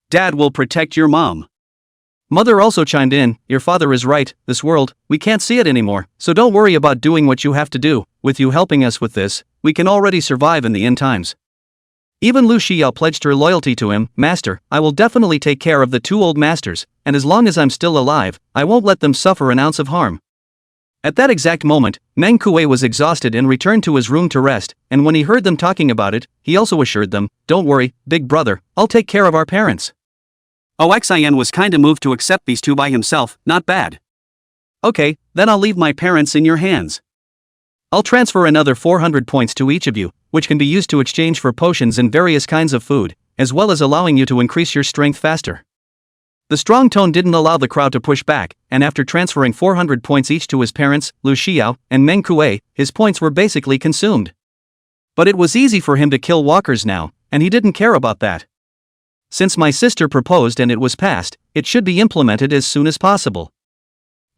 Dad will protect your mom. Mother also chimed in, your father is right, this world, we can't see it anymore, so don't worry about doing what you have to do. With you helping us with this, we can already survive in the end times. Even Lu Xiao pledged her loyalty to him. Master, I will definitely take care of the two old masters, and as long as I'm still alive, I won't let them suffer an ounce of harm. At that exact moment, Meng Kuei was exhausted and returned to his room to rest, and when he heard them talking about it, he also assured them, don't worry, big brother, I'll take care of our parents. Oxin was kinda moved to accept these two by himself, not bad. Okay, then I'll leave my parents in your hands. I'll transfer another 400 points to each of you, which can be used to exchange for potions and various kinds of food, as well as allowing you to increase your strength faster. The strong tone didn't allow the crowd to push back, and after transferring 400 points each to his parents, Lu Xiao, and Meng Kuei, his points were basically consumed. But it was easy for him to kill walkers now, and he didn't care about that. Since my sister proposed and it was passed, it should be implemented as soon as possible.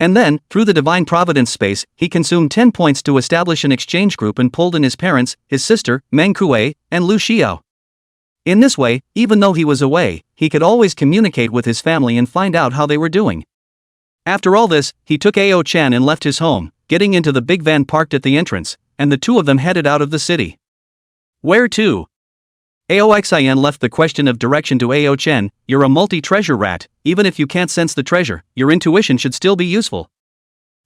And then, through the Divine Providence space, he consumed 10 points to establish an exchange group and pulled in his parents, his sister, Meng Kuei, and Lu Xiao. In this way, even though he was away, he could always communicate with his family and find out how they were doing. After all this, he took Ao Chen and left his home, getting into the big van parked at the entrance, and the two of them headed out of the city. Where to? Aoxin left the question of direction to Ao Chen. You're a multi-treasure rat, even if you can't sense the treasure, your intuition should still be useful.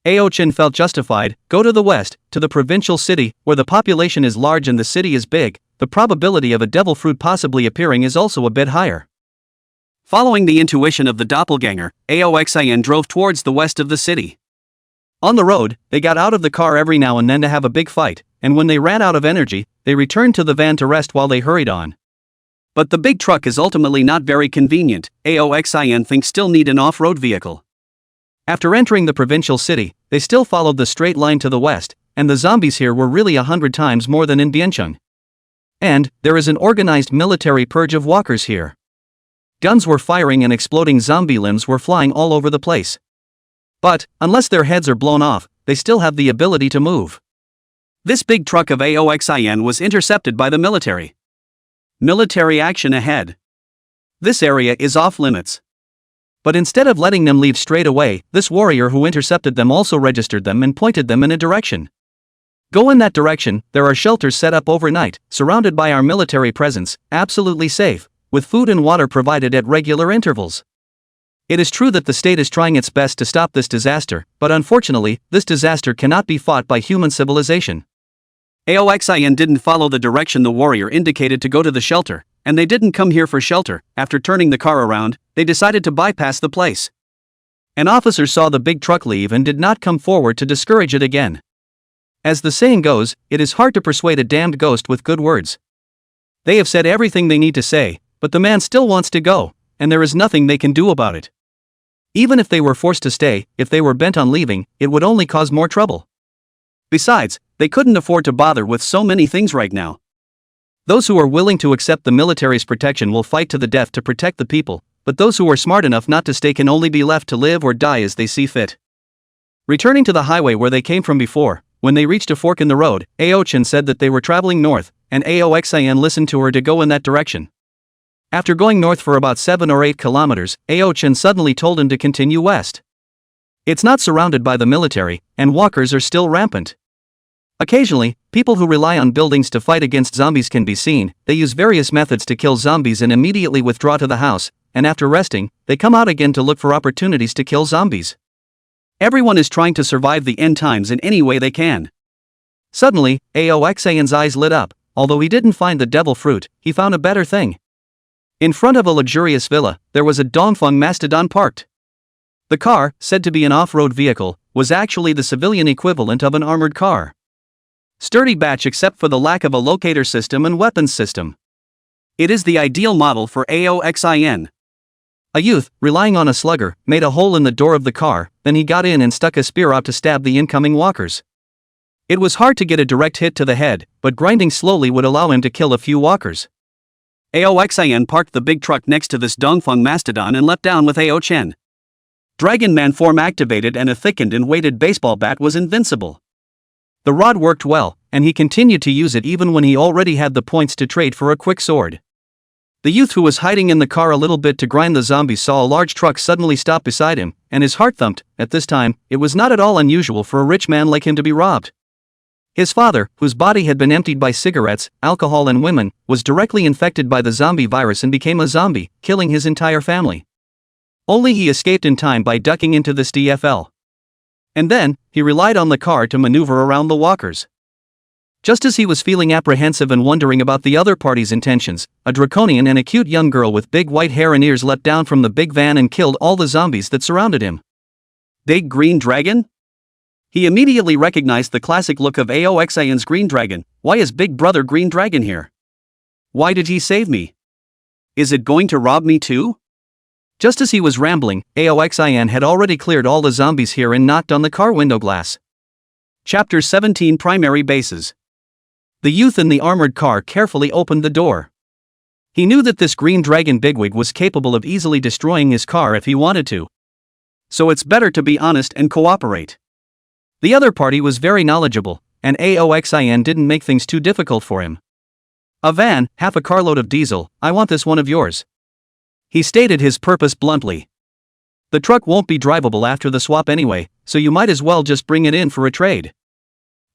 Ao Chen felt justified. Go to the west, to the provincial city, where the population is large and the city is big. The probability of a devil fruit possibly appearing is also a bit higher. Following the intuition of the doppelganger, Aoxin drove towards the west of the city. On the road, they got out of the car every now and then to have a big fight, and when they ran out of energy, they returned to the van to rest while they hurried on. But the big truck is ultimately not very convenient. Aoxin thinks still need an off-road vehicle. After entering the provincial city, they still followed the straight line to the west, and the zombies here were really 100 times more than in Biancheng. And, there is an organized military purge of walkers here. Guns were firing and exploding zombie limbs were flying all over the place. But, unless their heads are blown off, they still have the ability to move. This big truck of Aoxin was intercepted by the military. Military action ahead. This area is off limits. But instead of letting them leave straight away, this warrior who intercepted them also registered them and pointed them in a direction. Go in that direction. There are shelters set up overnight, surrounded by our military presence, absolutely safe, with food and water provided at regular intervals. It is true that the state is trying its best to stop this disaster, but unfortunately, this disaster cannot be fought by human civilization. Aoxin didn't follow the direction the warrior indicated to go to the shelter, and they didn't come here for shelter. After turning the car around, they decided to bypass the place. An officer saw the big truck leave and did not come forward to discourage it again. As the saying goes, it is hard to persuade a damned ghost with good words. They have said everything they need to say, but the man still wants to go, and there is nothing they can do about it. Even if they were forced to stay, if they were bent on leaving, it would only cause more trouble. Besides, they couldn't afford to bother with so many things right now. Those who are willing to accept the military's protection will fight to the death to protect the people, but those who are smart enough not to stay can only be left to live or die as they see fit. Returning to the highway where they came from before, when they reached a fork in the road, Ao Chen said that they were traveling north, and Aoxin listened to her to go in that direction. After going north for about 7 or 8 kilometers, Ao Chen suddenly told him to continue west. It's not surrounded by the military, and walkers are still rampant. Occasionally, people who rely on buildings to fight against zombies can be seen. They use various methods to kill zombies and immediately withdraw to the house, and after resting, they come out again to look for opportunities to kill zombies. Everyone is trying to survive the end times in any way they can. Suddenly, Aoxin's eyes lit up. Although he didn't find the devil fruit, he found a better thing. In front of a luxurious villa, there was a Dongfeng mastodon parked. The car, said to be an off-road vehicle, was actually the civilian equivalent of an armored car. Sturdy batch except for the lack of a locator system and weapons system. It is the ideal model for Aoxin. A youth, relying on a slugger, made a hole in the door of the car, then he got in and stuck a spear out to stab the incoming walkers. It was hard to get a direct hit to the head, but grinding slowly would allow him to kill a few walkers. Aoxin parked the big truck next to this Dongfeng mastodon and leapt down with Ao Chen. Dragon Man form activated and a thickened and weighted baseball bat was invincible. The rod worked well, and he continued to use it even when he already had the points to trade for a quick sword. The youth who was hiding in the car a little bit to grind the zombies saw a large truck suddenly stop beside him, and his heart thumped. At this time, it was not at all unusual for a rich man like him to be robbed. His father, whose body had been emptied by cigarettes, alcohol and women, was directly infected by the zombie virus and became a zombie, killing his entire family. Only he escaped in time by ducking into this DFL. And then, he relied on the car to maneuver around the walkers. Just as he was feeling apprehensive and wondering about the other party's intentions, a draconian and a cute young girl with big white hair and ears leapt down from the big van and killed all the zombies that surrounded him. Big Green Dragon? He immediately recognized the classic look of Aoxin's Green Dragon. Why is Big Brother Green Dragon here? Why did he save me? Is it going to rob me too? Just as he was rambling, Aoxin had already cleared all the zombies here and knocked on the car window glass. Chapter 17 Primary Bases. The youth in the armored car carefully opened the door. He knew that this Green Dragon bigwig was capable of easily destroying his car if he wanted to. So it's better to be honest and cooperate. The other party was very knowledgeable, and Aoxin didn't make things too difficult for him. A van, half a carload of diesel, I want this one of yours. He stated his purpose bluntly. The truck won't be drivable after the swap anyway, so you might as well just bring it in for a trade.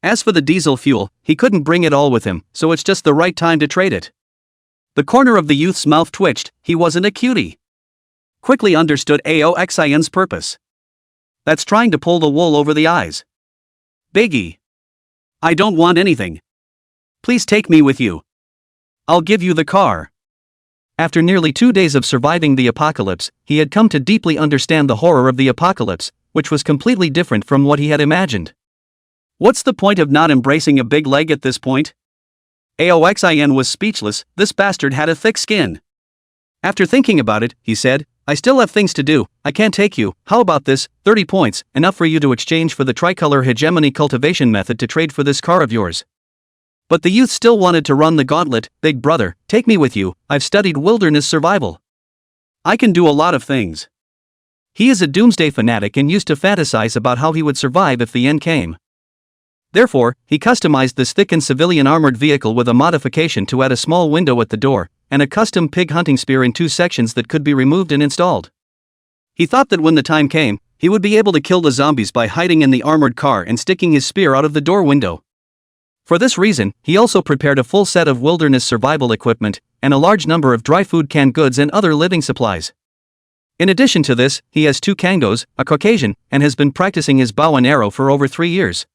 As for the diesel fuel, he couldn't bring it all with him, so it's just the right time to trade it. The corner of the youth's mouth twitched. He wasn't a cutie. Quickly understood Aoxin's purpose. That's trying to pull the wool over the eyes. Biggie. I don't want anything. Please take me with you. I'll give you the car. After nearly 2 days of surviving the apocalypse, he had come to deeply understand the horror of the apocalypse, which was completely different from what he had imagined. What's the point of not embracing a big leg at this point? Aoxin was speechless. This bastard had a thick skin. After thinking about it, he said, I still have things to do. I can't take you. How about this? 30 points, enough for you to exchange for the tricolor hegemony cultivation method to trade for this car of yours. But the youth still wanted to run the gauntlet. Big brother, take me with you. I've studied wilderness survival. I can do a lot of things. He is a doomsday fanatic and used to fantasize about how he would survive if the end came. Therefore, he customized this thickened civilian armored vehicle with a modification to add a small window at the door, and a custom pig hunting spear in 2 sections that could be removed and installed. He thought that when the time came, he would be able to kill the zombies by hiding in the armored car and sticking his spear out of the door window. For this reason, he also prepared a full set of wilderness survival equipment, and a large number of dry food, canned goods and other living supplies. In addition to this, he has 2 Kangos, a Caucasian, and has been practicing his bow and arrow for over 3 years.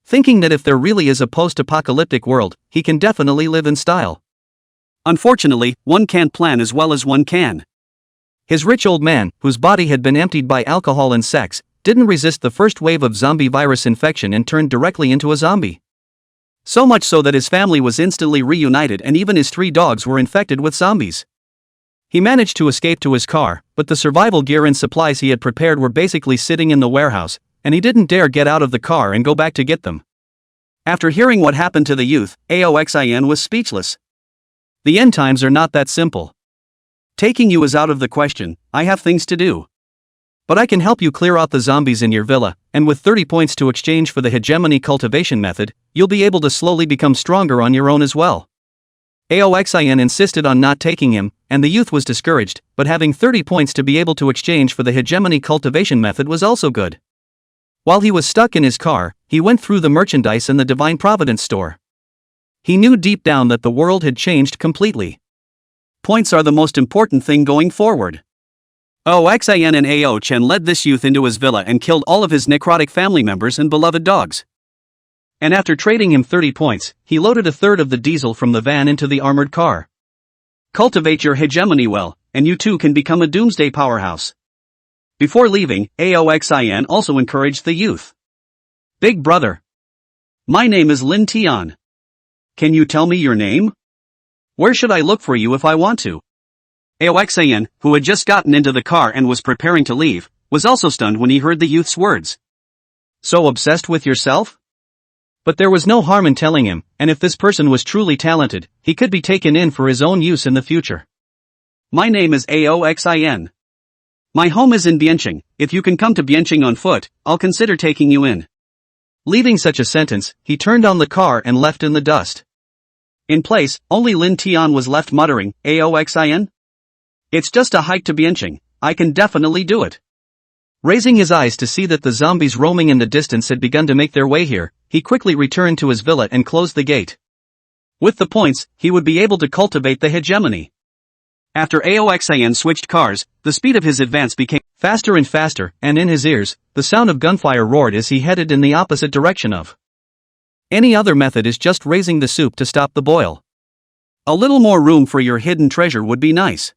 Thinking that if there really is a post-apocalyptic world, he can definitely live in style. Unfortunately, one can't plan as well as one can. His rich old man, whose body had been emptied by alcohol and sex, didn't resist the first wave of zombie virus infection and turned directly into a zombie. So much so that his family was instantly reunited and even his 3 dogs were infected with zombies. He managed to escape to his car, but the survival gear and supplies he had prepared were basically sitting in the warehouse, and he didn't dare get out of the car and go back to get them. After hearing what happened to the youth, Aoxin was speechless. The end times are not that simple. Taking you is out of the question. I have things to do. But I can help you clear out the zombies in your villa, and with 30 points to exchange for the hegemony cultivation method, you'll be able to slowly become stronger on your own as well. Aoxin insisted on not taking him, and the youth was discouraged, but having 30 points to be able to exchange for the hegemony cultivation method was also good. While he was stuck in his car, he went through the merchandise in the Divine Providence store. He knew deep down that the world had changed completely. Points are the most important thing going forward. Aoxin and Ao Chen led this youth into his villa and killed all of his necrotic family members and beloved dogs. And after trading him 30 points, he loaded a third of the diesel from the van into the armored car. Cultivate your hegemony well, and you too can become a doomsday powerhouse. Before leaving, Aoxin also encouraged the youth. Big brother. My name is Lin Tian. Can you tell me your name? Where should I look for you if I want to? Aoxin, who had just gotten into the car and was preparing to leave, was also stunned when he heard the youth's words. So obsessed with yourself? But there was no harm in telling him, and if this person was truly talented, he could be taken in for his own use in the future. My name is Aoxin. My home is in Biancheng. If you can come to Biancheng on foot, I'll consider taking you in. Leaving such a sentence, he turned on the car and left in the dust. In place, only Lin Tian was left muttering, Aoxin? It's just a hike to Biancheng, I can definitely do it. Raising his eyes to see that the zombies roaming in the distance had begun to make their way here, he quickly returned to his villa and closed the gate. With the points, he would be able to cultivate the hegemony. After Aoxin switched cars, the speed of his advance became faster and faster, and in his ears, the sound of gunfire roared as he headed in the opposite direction of. Any other method is just raising the soup to stop the boil. A little more room for your hidden treasure would be nice.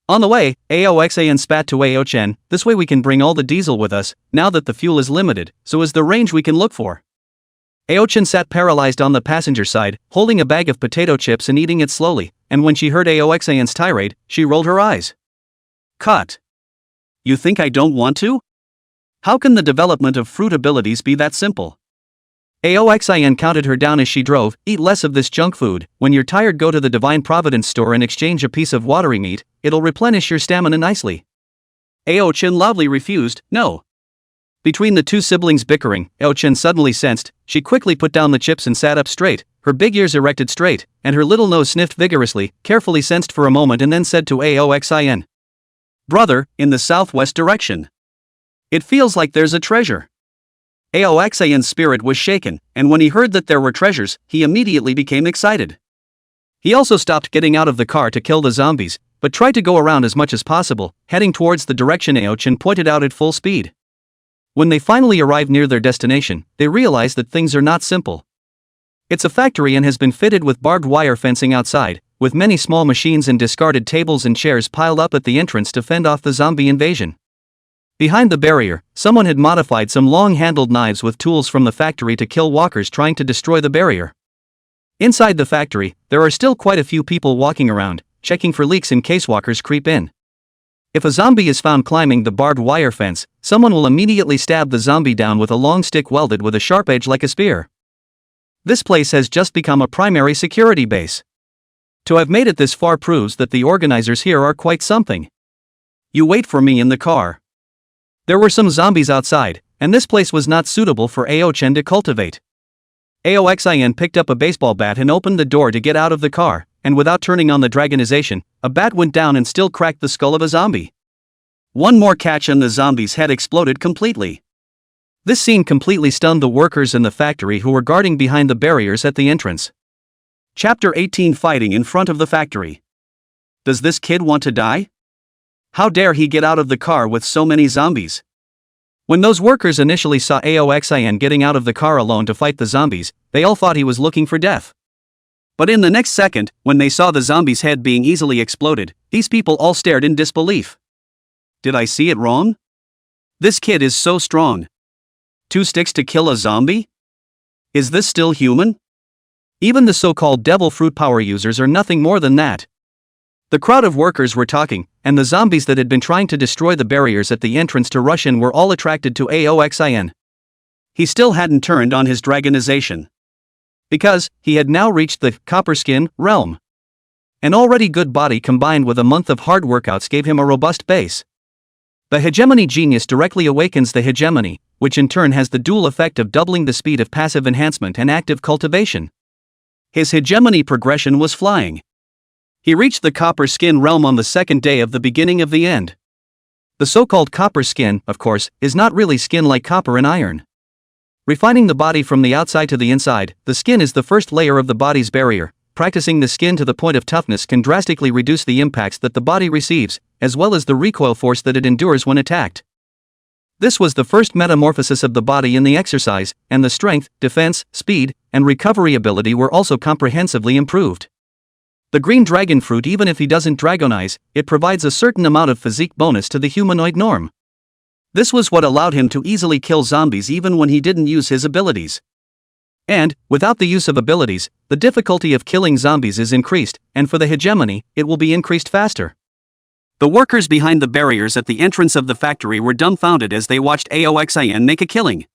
On the way, Aoxin spat to Aochen, this way we can bring all the diesel with us, now that the fuel is limited, so is the range we can look for. Aochen sat paralyzed on the passenger side, holding a bag of potato chips and eating it slowly, and when she heard Aoxin's tirade, she rolled her eyes. Cut. You think I don't want to? How can the development of fruit abilities be that simple? Aoxin counted her down as she drove, eat less of this junk food, when you're tired go to the Divine Providence store and exchange a piece of watery meat, it'll replenish your stamina nicely. Aochen loudly refused, no. Between the two siblings bickering, Aochen suddenly sensed, she quickly put down the chips and sat up straight, her big ears erected straight, and her little nose sniffed vigorously, carefully sensed for a moment and then said to Aoxin. Brother, in the southwest direction. It feels like there's a treasure. Aoxin's spirit was shaken, and when he heard that there were treasures, he immediately became excited. He also stopped getting out of the car to kill the zombies, but tried to go around as much as possible, heading towards the direction Aochen pointed out at full speed. When they finally arrived near their destination, they realized that things are not simple. It's a factory and has been fitted with barbed wire fencing outside, with many small machines and discarded tables and chairs piled up at the entrance to fend off the zombie invasion. Behind the barrier, someone had modified some long-handled knives with tools from the factory to kill walkers trying to destroy the barrier. Inside the factory, there are still quite a few people walking around, checking for leaks in case walkers creep in. If a zombie is found climbing the barbed wire fence, someone will immediately stab the zombie down with a long stick welded with a sharp edge like a spear. This place has just become a primary security base. To have made it this far proves that the organizers here are quite something. You wait for me in the car. There were some zombies outside, and this place was not suitable for Aochen to cultivate. Aoxin picked up a baseball bat and opened the door to get out of the car, and without turning on the dragonization, a bat went down and still cracked the skull of a zombie. One more catch and the zombie's head exploded completely. This scene completely stunned the workers in the factory who were guarding behind the barriers at the entrance. Chapter 18 Fighting in front of the factory. Does this kid want to die? How dare he get out of the car with so many zombies? When those workers initially saw Aoxin getting out of the car alone to fight the zombies, they all thought he was looking for death. But in the next second, when they saw the zombie's head being easily exploded, these people all stared in disbelief. Did I see it wrong? This kid is so strong. 2 sticks to kill a zombie? Is this still human? Even the so-called devil fruit power users are nothing more than that. The crowd of workers were talking, and the zombies that had been trying to destroy the barriers at the entrance to rush in were all attracted to Aoxin. He still hadn't turned on his dragonization. Because, he had now reached the copper skin realm. An already good body combined with a month of hard workouts gave him a robust base. The hegemony genius directly awakens the hegemony, which in turn has the dual effect of doubling the speed of passive enhancement and active cultivation. His hegemony progression was flying. He reached the copper skin realm on the second day of the beginning of the end. The so-called copper skin, of course, is not really skin like copper and iron. Refining the body from the outside to the inside, the skin is the first layer of the body's barrier. Practicing the skin to the point of toughness can drastically reduce the impacts that the body receives, as well as the recoil force that it endures when attacked. This was the first metamorphosis of the body in the exercise, and the strength, defense, speed, and recovery ability were also comprehensively improved. The green dragon fruit, even if he doesn't dragonize, it provides a certain amount of physique bonus to the humanoid norm. This was what allowed him to easily kill zombies even when he didn't use his abilities. And, without the use of abilities, the difficulty of killing zombies is increased, and for the hegemony, it will be increased faster. The workers behind the barriers at the entrance of the factory were dumbfounded as they watched Aoxin make a killing.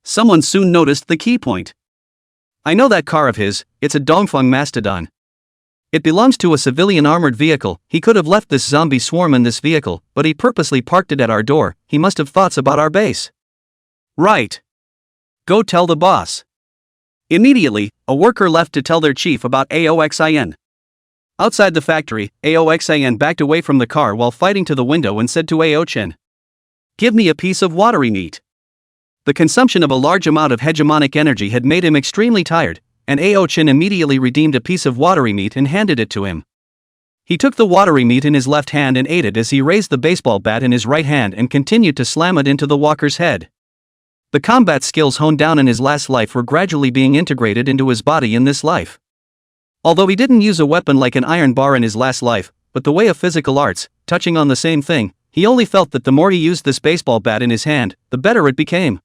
Someone soon noticed the key point. I know that car of his, it's a Dongfeng Mastodon. It belongs to a civilian armored vehicle. He could have left this zombie swarm in this vehicle, but he purposely parked it at our door. He must have thoughts about our base. Right. Go tell the boss. Immediately, a worker left to tell their chief about Aoxin. Outside the factory, Aoxin backed away from the car while fighting to the window and said to Aochin, "Give me a piece of watery meat." The consumption of a large amount of hegemonic energy had made him extremely tired, and Aochin immediately redeemed a piece of watery meat and handed it to him. He took the watery meat in his left hand and ate it as he raised the baseball bat in his right hand and continued to slam it into the walker's head. The combat skills honed down in his last life were gradually being integrated into his body in this life. Although he didn't use a weapon like an iron bar in his last life, but the way of physical arts, touching on the same thing, he only felt that the more he used this baseball bat in his hand, the better it became.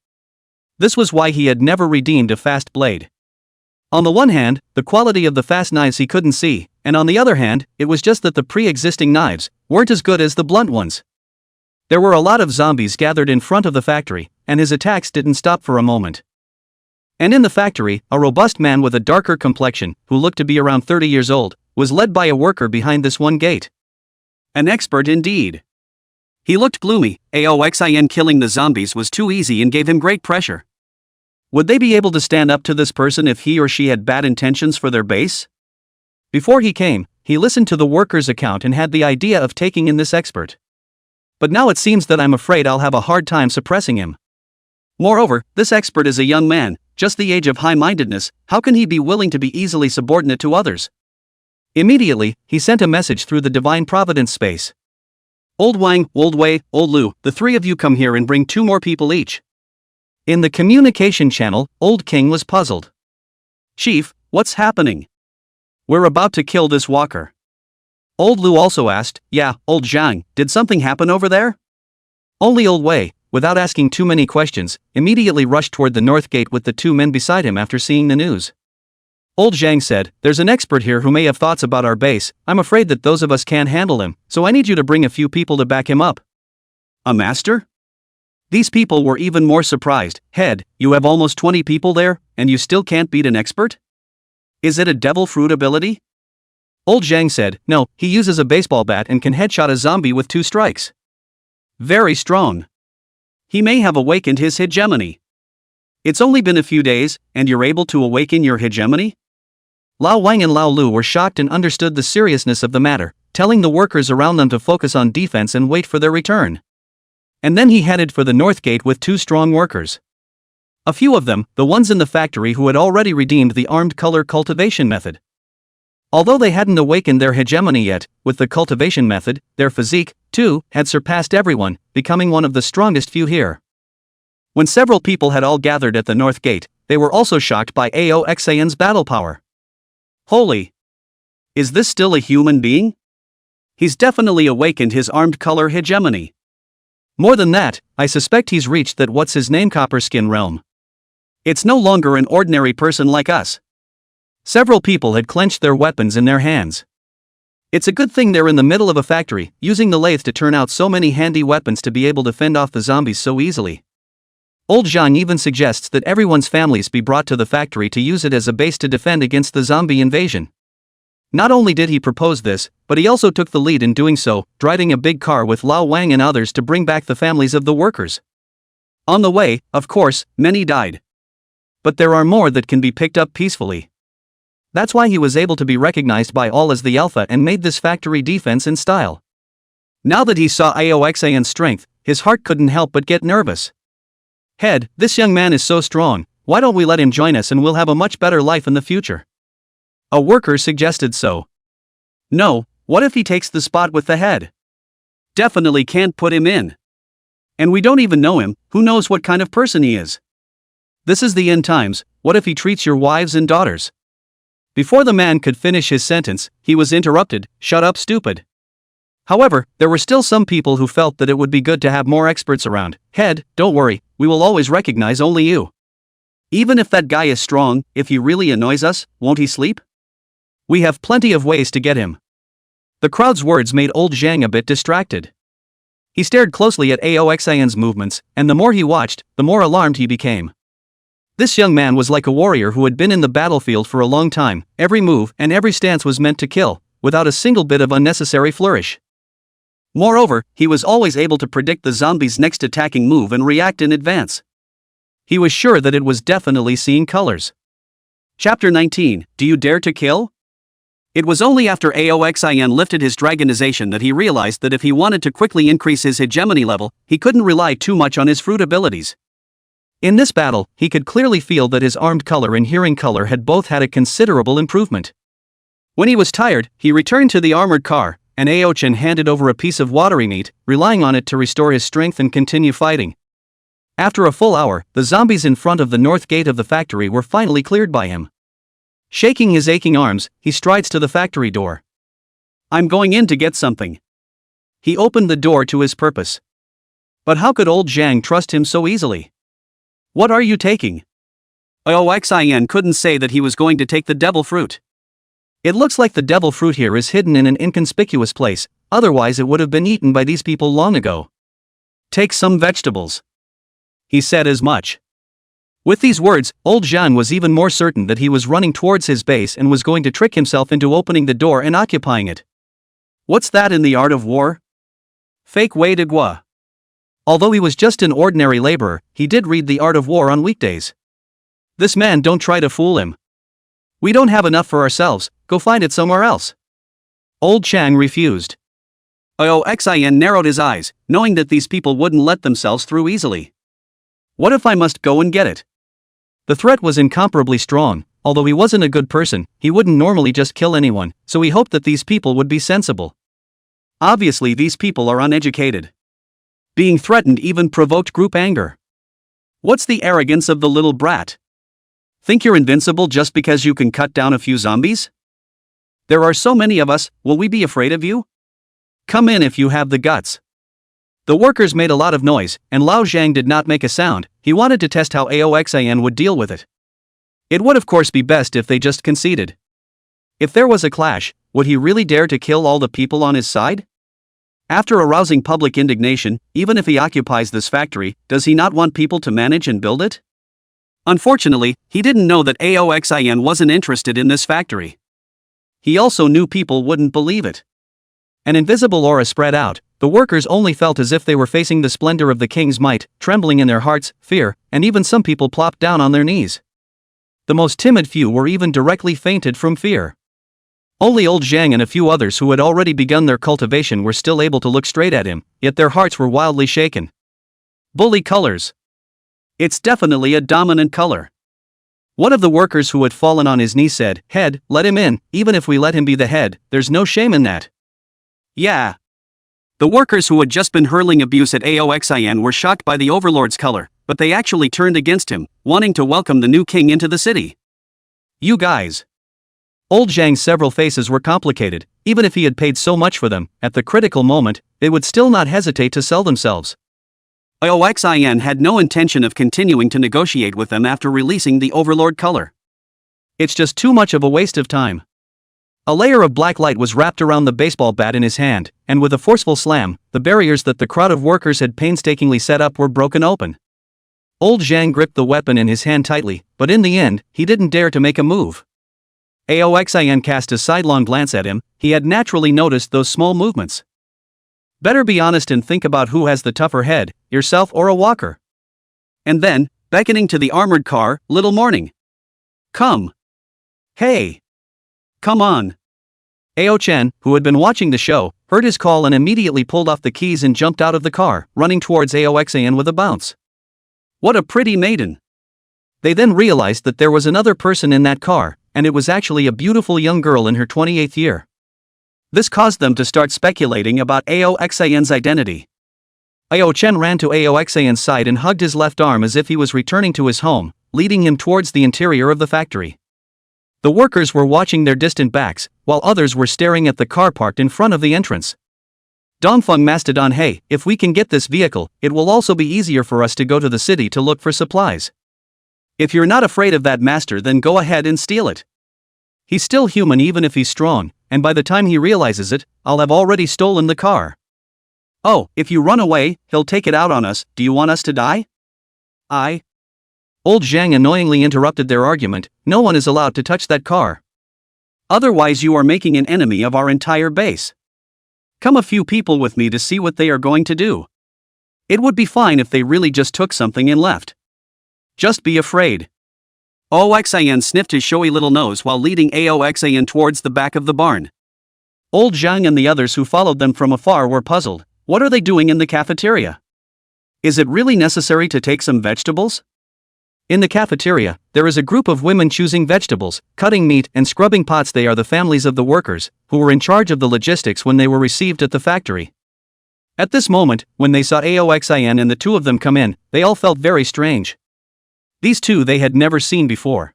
This was why he had never redeemed a fast blade. On the one hand, the quality of the fast knives he couldn't see, and on the other hand, it was just that the pre-existing knives weren't as good as the blunt ones. There were a lot of zombies gathered in front of the factory, and his attacks didn't stop for a moment. And in the factory, a robust man with a darker complexion, who looked to be around 30 years old, was led by a worker behind this one gate. An expert indeed. He looked gloomy. Aoxin killing the zombies was too easy and gave him great pressure. Would they be able to stand up to this person if he or she had bad intentions for their base? Before he came, he listened to the worker's account and had the idea of taking in this expert. But now it seems that I'm afraid I'll have a hard time suppressing him. Moreover, this expert is a young man, just the age of high-mindedness. How can he be willing to be easily subordinate to others? Immediately, he sent a message through the divine providence space. Old Wang, Old Wei, Old Lu, the three of you come here and bring 2 more people each. In the communication channel, Old King was puzzled. Chief, what's happening? We're about to kill this walker. Old Lu also asked, yeah, Old Zhang, did something happen over there? Only Old Wei, without asking too many questions, immediately rushed toward the north gate with the 2 men beside him after seeing the news. Old Zhang said, there's an expert here who may have thoughts about our base. I'm afraid that those of us can't handle him, so I need you to bring a few people to back him up. A master? These people were even more surprised. Head, you have almost 20 people there, and you still can't beat an expert? Is it a devil fruit ability? Old Zhang said, no, he uses a baseball bat and can headshot a zombie with 2 strikes. Very strong. He may have awakened his hegemony. It's only been a few days, and you're able to awaken your hegemony? Lao Wang and Lao Lu were shocked and understood the seriousness of the matter, telling the workers around them to focus on defense and wait for their return. And then he headed for the north gate with 2 strong workers. A few of them, the ones in the factory who had already redeemed the armed color cultivation method. Although they hadn't awakened their hegemony yet, with the cultivation method, their physique, too, had surpassed everyone, becoming one of the strongest few here. When several people had all gathered at the north gate, they were also shocked by Aoxin's battle power. Holy! Is this still a human being? He's definitely awakened his armed color hegemony. More than that, I suspect he's reached that what's-his-name copper skin realm. It's no longer an ordinary person like us. Several people had clenched their weapons in their hands. It's a good thing they're in the middle of a factory, using the lathe to turn out so many handy weapons to be able to fend off the zombies so easily. Old Zhang even suggests that everyone's families be brought to the factory to use it as a base to defend against the zombie invasion. Not only did he propose this, but he also took the lead in doing so, driving a big car with Lao Wang and others to bring back the families of the workers. On the way, of course, many died. But there are more that can be picked up peacefully. That's why he was able to be recognized by all as the Alpha and made this factory defense in style. Now that he saw Aoxin's strength, his heart couldn't help but get nervous. Head, this young man is so strong, why don't we let him join us and we'll have a much better life in the future? A worker suggested so. No, what if he takes the spot with the head? Definitely can't put him in. And we don't even know him, who knows what kind of person he is? This is the end times, what if he treats your wives and daughters? Before the man could finish his sentence, he was interrupted, shut up stupid. However, there were still some people who felt that it would be good to have more experts around. Head, don't worry, we will always recognize only you. Even if that guy is strong, if he really annoys us, won't he sleep? We have plenty of ways to get him. The crowd's words made old Zhang a bit distracted. He stared closely at Aoxin's movements, and the more he watched, the more alarmed he became. This young man was like a warrior who had been in the battlefield for a long time. Every move and every stance was meant to kill, without a single bit of unnecessary flourish. Moreover, he was always able to predict the zombie's next attacking move and react in advance. He was sure that it was definitely seeing colors. Chapter 19, Do You Dare to Kill? It was only after Aoxin lifted his dragonization that he realized that if he wanted to quickly increase his hegemony level, he couldn't rely too much on his fruit abilities. In this battle, he could clearly feel that his armed color and hearing color had both had a considerable improvement. When he was tired, he returned to the armored car, and Aochin handed over a piece of watery meat, relying on it to restore his strength and continue fighting. After a full hour, the zombies in front of the north gate of the factory were finally cleared by him. Shaking his aching arms, he strides to the factory door. I'm going in to get something. He opened the door to his purpose. But how could old Zhang trust him so easily? What are you taking? Oxin couldn't say that he was going to take the devil fruit. It looks like the devil fruit here is hidden in an inconspicuous place, otherwise it would have been eaten by these people long ago. Take some vegetables. He said as much. With these words, old Zhang was even more certain that he was running towards his base and was going to trick himself into opening the door and occupying it. What's that in the art of war? Fake Wei de Gua. Although he was just an ordinary laborer, he did read the art of war on weekdays. This man, don't try to fool him. We don't have enough for ourselves, go find it somewhere else. Old Chang refused. Oxin narrowed his eyes, knowing that these people wouldn't let themselves through easily. What if I must go and get it? The threat was incomparably strong. Although he wasn't a good person, he wouldn't normally just kill anyone, so he hoped that these people would be sensible. Obviously, these people are uneducated. Being threatened even provoked group anger. What's the arrogance of the little brat? Think you're invincible just because you can cut down a few zombies? There are so many of us, will we be afraid of you? Come in if you have the guts. The workers made a lot of noise, and Lao Zhang did not make a sound. He wanted to test how Aoxin would deal with it. It would of course be best if they just conceded. If there was a clash, would he really dare to kill all the people on his side? After arousing public indignation, even if he occupies this factory, does he not want people to manage and build it? Unfortunately, he didn't know that Aoxin wasn't interested in this factory. He also knew people wouldn't believe it. An invisible aura spread out. The workers only felt as if they were facing the splendor of the king's might, trembling in their hearts, fear, and even some people plopped down on their knees. The most timid few were even directly fainted from fear. Only old Zhang and a few others who had already begun their cultivation were still able to look straight at him, yet their hearts were wildly shaken. Bully colors. It's definitely a dominant color. One of the workers who had fallen on his knee said, "Head, let him in, even if we let him be the head, there's no shame in that." Yeah. The workers who had just been hurling abuse at Aoxin were shocked by the overlord's color, but they actually turned against him, wanting to welcome the new king into the city. You guys. Old Zhang's several faces were complicated. Even if he had paid so much for them, at the critical moment, they would still not hesitate to sell themselves. Aoxin had no intention of continuing to negotiate with them after releasing the overlord color. It's just too much of a waste of time. A layer of black light was wrapped around the baseball bat in his hand, and with a forceful slam, the barriers that the crowd of workers had painstakingly set up were broken open. Old Zhang gripped the weapon in his hand tightly, but in the end, he didn't dare to make a move. Aoxin cast a sidelong glance at him. He had naturally noticed those small movements. Better be honest and think about who has the tougher head, yourself or a walker. And then, beckoning to the armored car, Little Morning. Come. Hey. Come on. Ao Chen, who had been watching the show, heard his call and immediately pulled off the keys and jumped out of the car, running towards Aoxin with a bounce. What a pretty maiden. They then realized that there was another person in that car, and it was actually a beautiful young girl in her 28th year. This caused them to start speculating about Aoxin's identity. Ao Chen ran to Aoxin's side and hugged his left arm as if he was returning to his home, leading him towards the interior of the factory. The workers were watching their distant backs, while others were staring at the car parked in front of the entrance. Dongfeng Mastodon, hey, if we can get this vehicle, it will also be easier for us to go to the city to look for supplies. If you're not afraid of that master, then go ahead and steal it. He's still human even if he's strong, and by the time he realizes it, I'll have already stolen the car. Oh, if you run away, he'll take it out on us. Do you want us to die? Old Zhang annoyingly interrupted their argument, "No one is allowed to touch that car. Otherwise you are making an enemy of our entire base. Come a few people with me to see what they are going to do. It would be fine if they really just took something and left. Just be afraid." Oxan sniffed his showy little nose while leading Aoxan towards the back of the barn. Old Zhang and the others who followed them from afar were puzzled. What are they doing in the cafeteria? Is it really necessary to take some vegetables? In the cafeteria, there is a group of women choosing vegetables, cutting meat, and scrubbing pots. They are the families of the workers, who were in charge of the logistics when they were received at the factory. At this moment, when they saw Aoxan and the two of them come in, they all felt very strange. These two they had never seen before.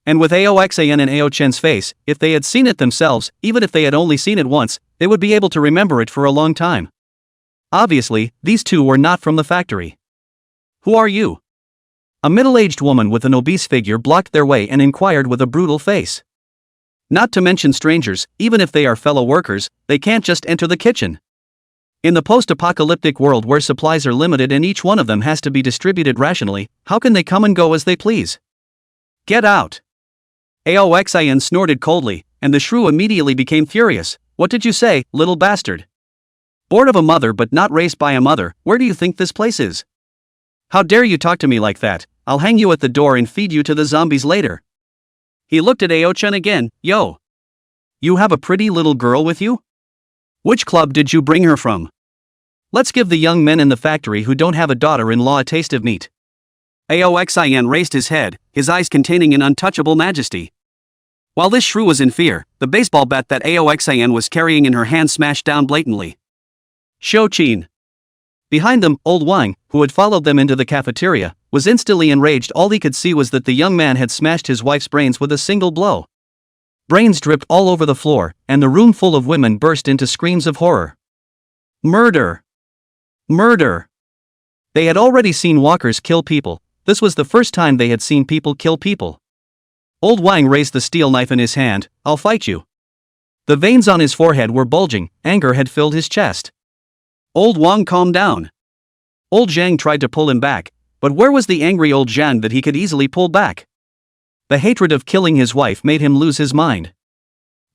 And with Aoxan and Aochen's face, if they had seen it themselves, even if they had only seen it once, they would be able to remember it for a long time. Obviously, these two were not from the factory. "Who are you?" A middle-aged woman with an obese figure blocked their way and inquired with a brutal face. Not to mention strangers, even if they are fellow workers, they can't just enter the kitchen. In the post-apocalyptic world where supplies are limited and each one of them has to be distributed rationally, how can they come and go as they please? "Get out!" Aoxan snorted coldly, and the shrew immediately became furious. "What did you say, little bastard? Born of a mother but not raised by a mother, where do you think this place is? How dare you talk to me like that? I'll hang you at the door and feed you to the zombies later." He looked at Aochen again. "Yo! You have a pretty little girl with you? Which club did you bring her from? Let's give the young men in the factory who don't have a daughter-in-law a taste of meat." Aoxan raised his head, his eyes containing an untouchable majesty. While this shrew was in fear, the baseball bat that Aoxan was carrying in her hand smashed down blatantly. Shouchin. Behind them, old Wang, who had followed them into the cafeteria, was instantly enraged. All he could see was that the young man had smashed his wife's brains with a single blow. Brains dripped all over the floor, and the room full of women burst into screams of horror. Murder! Murder! They had already seen walkers kill people. This was the first time they had seen people kill people. Old Wang raised the steel knife in his hand. "I'll fight you." The veins on his forehead were bulging, anger had filled his chest. Old Wang calmed down. Old Zhang tried to pull him back, but where was the angry old Zhang that he could easily pull back? The hatred of killing his wife made him lose his mind.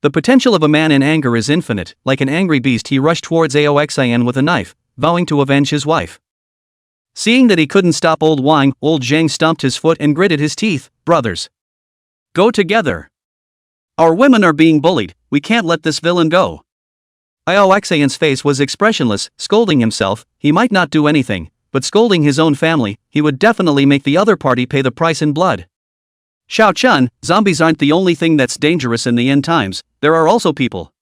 The potential of a man in anger is infinite. Like an angry beast, he rushed towards Aoxan with a knife, vowing to avenge his wife. Seeing that he couldn't stop old Wang, old Zhang stomped his foot and gritted his teeth. "Brothers, go together. Our women are being bullied, we can't let this villain go." Aoxan's face was expressionless, scolding himself. He might not do anything, but scolding his own family, he would definitely make the other party pay the price in blood. Xiao Chun, zombies aren't the only thing that's dangerous in the end times, there are also people.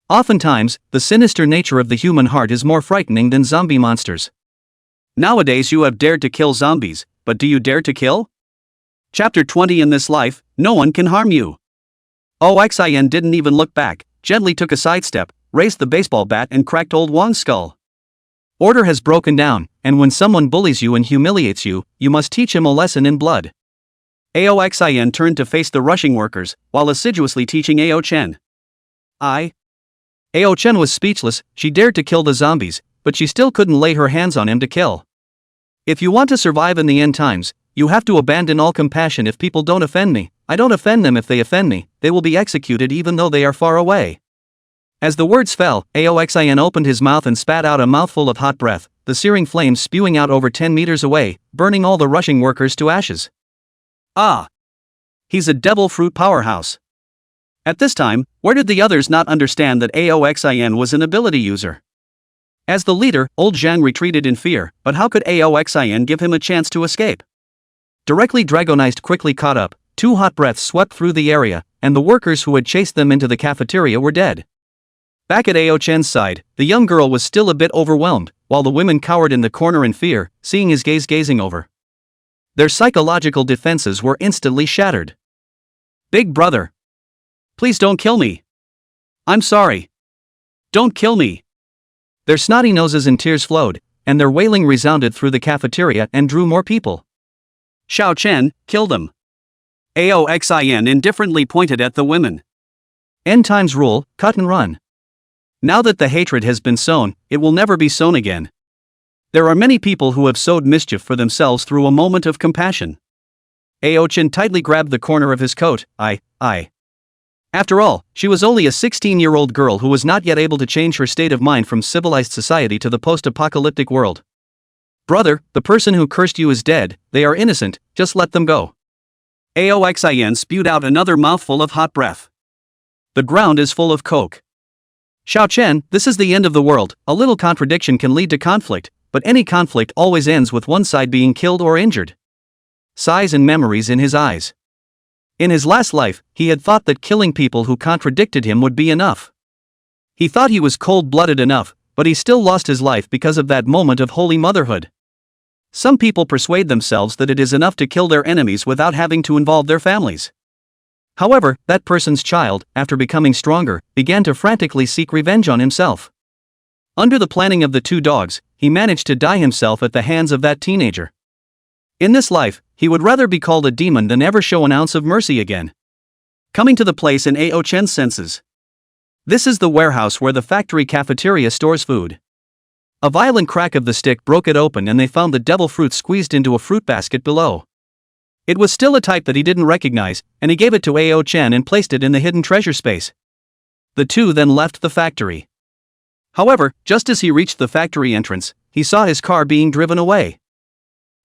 Oftentimes, the sinister nature of the human heart is more frightening than zombie monsters. Nowadays you have dared to kill zombies, but do you dare to kill? Chapter 20. In this life, no one can harm you. Oxan didn't even look back, gently took a sidestep, raised the baseball bat and cracked old Wang's skull. Order has broken down, and when someone bullies you and humiliates you, you must teach him a lesson in blood. Aoxan turned to face the rushing workers, while assiduously teaching Aochen. Aochen was speechless. She dared to kill the zombies, but she still couldn't lay her hands on him to kill. If you want to survive in the end times, you have to abandon all compassion. If people don't offend me, I don't offend them. If they offend me, they will be executed even though they are far away. As the words fell, Aoxan opened his mouth and spat out a mouthful of hot breath, the searing flames spewing out over 10 meters away, burning all the rushing workers to ashes. He's a devil fruit powerhouse. At this time, where did the others not understand that Aoxan was an ability user? As the leader, old Zhang retreated in fear, but how could Aoxan give him a chance to escape? Directly Dragonized quickly caught up, 2 hot breaths swept through the area, and the workers who had chased them into the cafeteria were dead. Back at Aochen's side, the young girl was still a bit overwhelmed, while the women cowered in the corner in fear, seeing his gaze gazing over. Their psychological defenses were instantly shattered. "Big brother. Please don't kill me. I'm sorry. Don't kill me." Their snotty noses and tears flowed, and their wailing resounded through the cafeteria and drew more people. "Xiao Chen, kill them." Aoxan indifferently pointed at the women. "End times rule, cut and run. Now that the hatred has been sown, it will never be sown again." There are many people who have sowed mischief for themselves through a moment of compassion. Ao-chan tightly grabbed the corner of his coat. I. After all, she was only a 16-year-old girl who was not yet able to change her state of mind from civilized society to the post-apocalyptic world. Brother, the person who cursed you is dead, they are innocent, just let them go. Aoxin spewed out another mouthful of hot breath. The ground is full of coke. Xiao Chen, this is the end of the world. A little contradiction can lead to conflict, but any conflict always ends with one side being killed or injured. Sighs and memories in his eyes. In his last life, he had thought that killing people who contradicted him would be enough. He thought he was cold-blooded enough, but he still lost his life because of that moment of holy motherhood. Some people persuade themselves that it is enough to kill their enemies without having to involve their families. However, that person's child, after becoming stronger, began to frantically seek revenge on himself. Under the planning of the two dogs, he managed to die himself at the hands of that teenager. In this life, he would rather be called a demon than ever show an ounce of mercy again. Coming to the place in Ao-chen's senses. This is the warehouse where the factory cafeteria stores food. A violent crack of the stick broke it open and they found the devil fruit squeezed into a fruit basket below. It was still a type that he didn't recognize, and he gave it to Ao-chen and placed it in the hidden treasure space. The two then left the factory. However, just as he reached the factory entrance, he saw his car being driven away.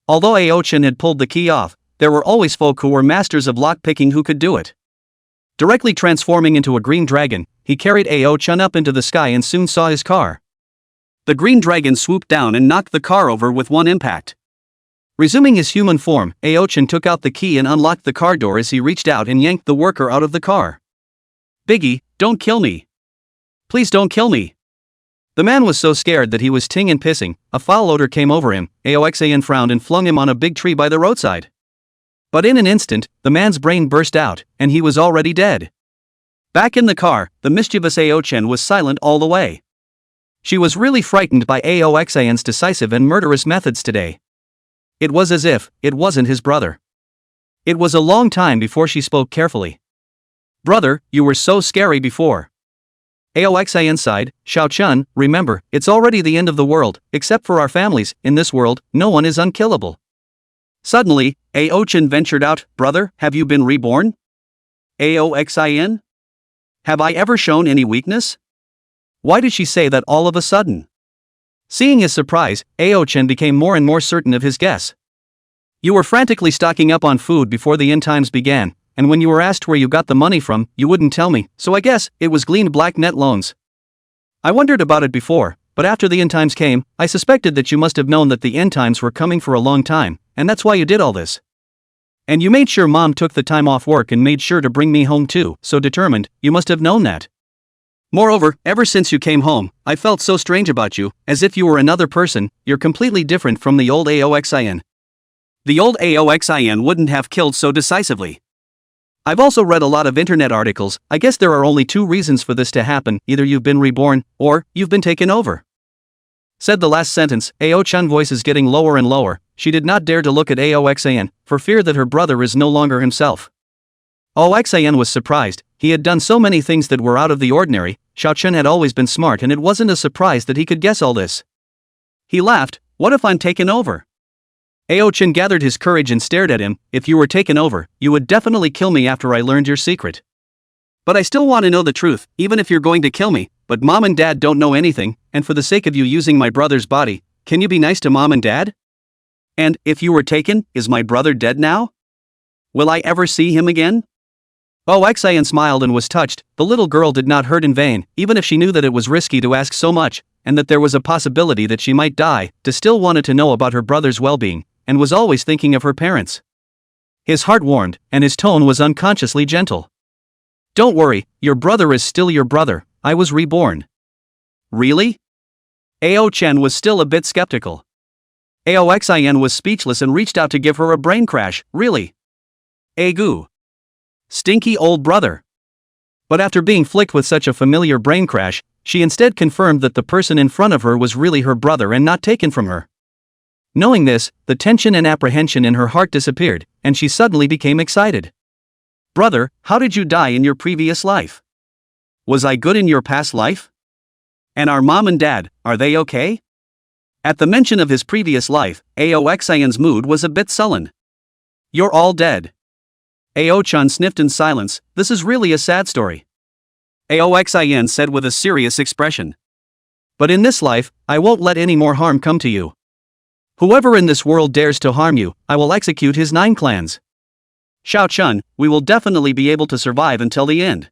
Although Ao-chen had pulled the key off, there were always folk who were masters of lock-picking who could do it. Directly transforming into a green dragon, he carried Ao-chen up into the sky and soon saw his car. The green dragon swooped down and knocked the car over with one impact. Resuming his human form, Ao-chen took out the key and unlocked the car door as he reached out and yanked the worker out of the car. Biggie, don't kill me. Please don't kill me. The man was so scared that he was ting and pissing. A foul odor came over him. Aoxan frowned and flung him on a big tree by the roadside. But in an instant, the man's brain burst out, and he was already dead. Back in the car, the mischievous Ao-chen was silent all the way. She was really frightened by Aoxan's decisive and murderous methods today. It was as if it wasn't his brother. It was a long time before she spoke carefully. Brother, you were so scary before. Aoxan sighed. Xiao Chun, remember, it's already the end of the world, except for our families. In this world, no one is unkillable. Suddenly, Ao-chen ventured out. Brother, have you been reborn? Aoxin? Have I ever shown any weakness? Why did she say that all of a sudden? Seeing his surprise, Ao-chen became more and more certain of his guess. You were frantically stocking up on food before the end times began, and when you were asked where you got the money from, you wouldn't tell me, so I guess it was gleaned black net loans. I wondered about it before, but after the end times came, I suspected that you must have known that the end times were coming for a long time, and that's why you did all this. And you made sure Mom took the time off work and made sure to bring me home too, so determined, you must have known that. Moreover, ever since you came home, I felt so strange about you, as if you were another person. You're completely different from the old Aoxin. The old Aoxin wouldn't have killed so decisively. I've also read a lot of internet articles. I guess there are only two reasons for this to happen: either you've been reborn, or you've been taken over. Said the last sentence, Ao-chan voice is getting lower and lower. She did not dare to look at Aoxin, for fear that her brother is no longer himself. Aoxin was surprised. He had done so many things that were out of the ordinary. Xiao Chen had always been smart and it wasn't a surprise that he could guess all this. He laughed. What if I'm taken over? Ao-chen gathered his courage and stared at him. If you were taken over, you would definitely kill me after I learned your secret. But I still want to know the truth, even if you're going to kill me. But Mom and Dad don't know anything, and for the sake of you using my brother's body, can you be nice to Mom and Dad? And, if you were taken, is my brother dead now? Will I ever see him again? Aoxin smiled and was touched. The little girl did not hurt in vain, even if she knew that it was risky to ask so much, and that there was a possibility that she might die. To still wanted to know about her brother's well-being, and was always thinking of her parents. His heart warmed, and his tone was unconsciously gentle. Don't worry, your brother is still your brother. I was reborn. Really? Ao-chen was still a bit skeptical. Aoxin was speechless and reached out to give her a brain crash. Really? Agoo. Stinky old brother. But after being flicked with such a familiar brain crash, she instead confirmed that the person in front of her was really her brother and not taken from her. Knowing this, the tension and apprehension in her heart disappeared, and she suddenly became excited. Brother, how did you die in your previous life? Was I good in your past life? And our Mom and Dad, are they okay? At the mention of his previous life, Aoxian's mood was a bit sullen. "You're all dead." Ao-chan sniffed in silence. "This is really a sad story," Aoxian said with a serious expression. "But in this life, I won't let any more harm come to you. Whoever in this world dares to harm you, I will execute his 9 clans. Xiao-chun, we will definitely be able to survive until the end."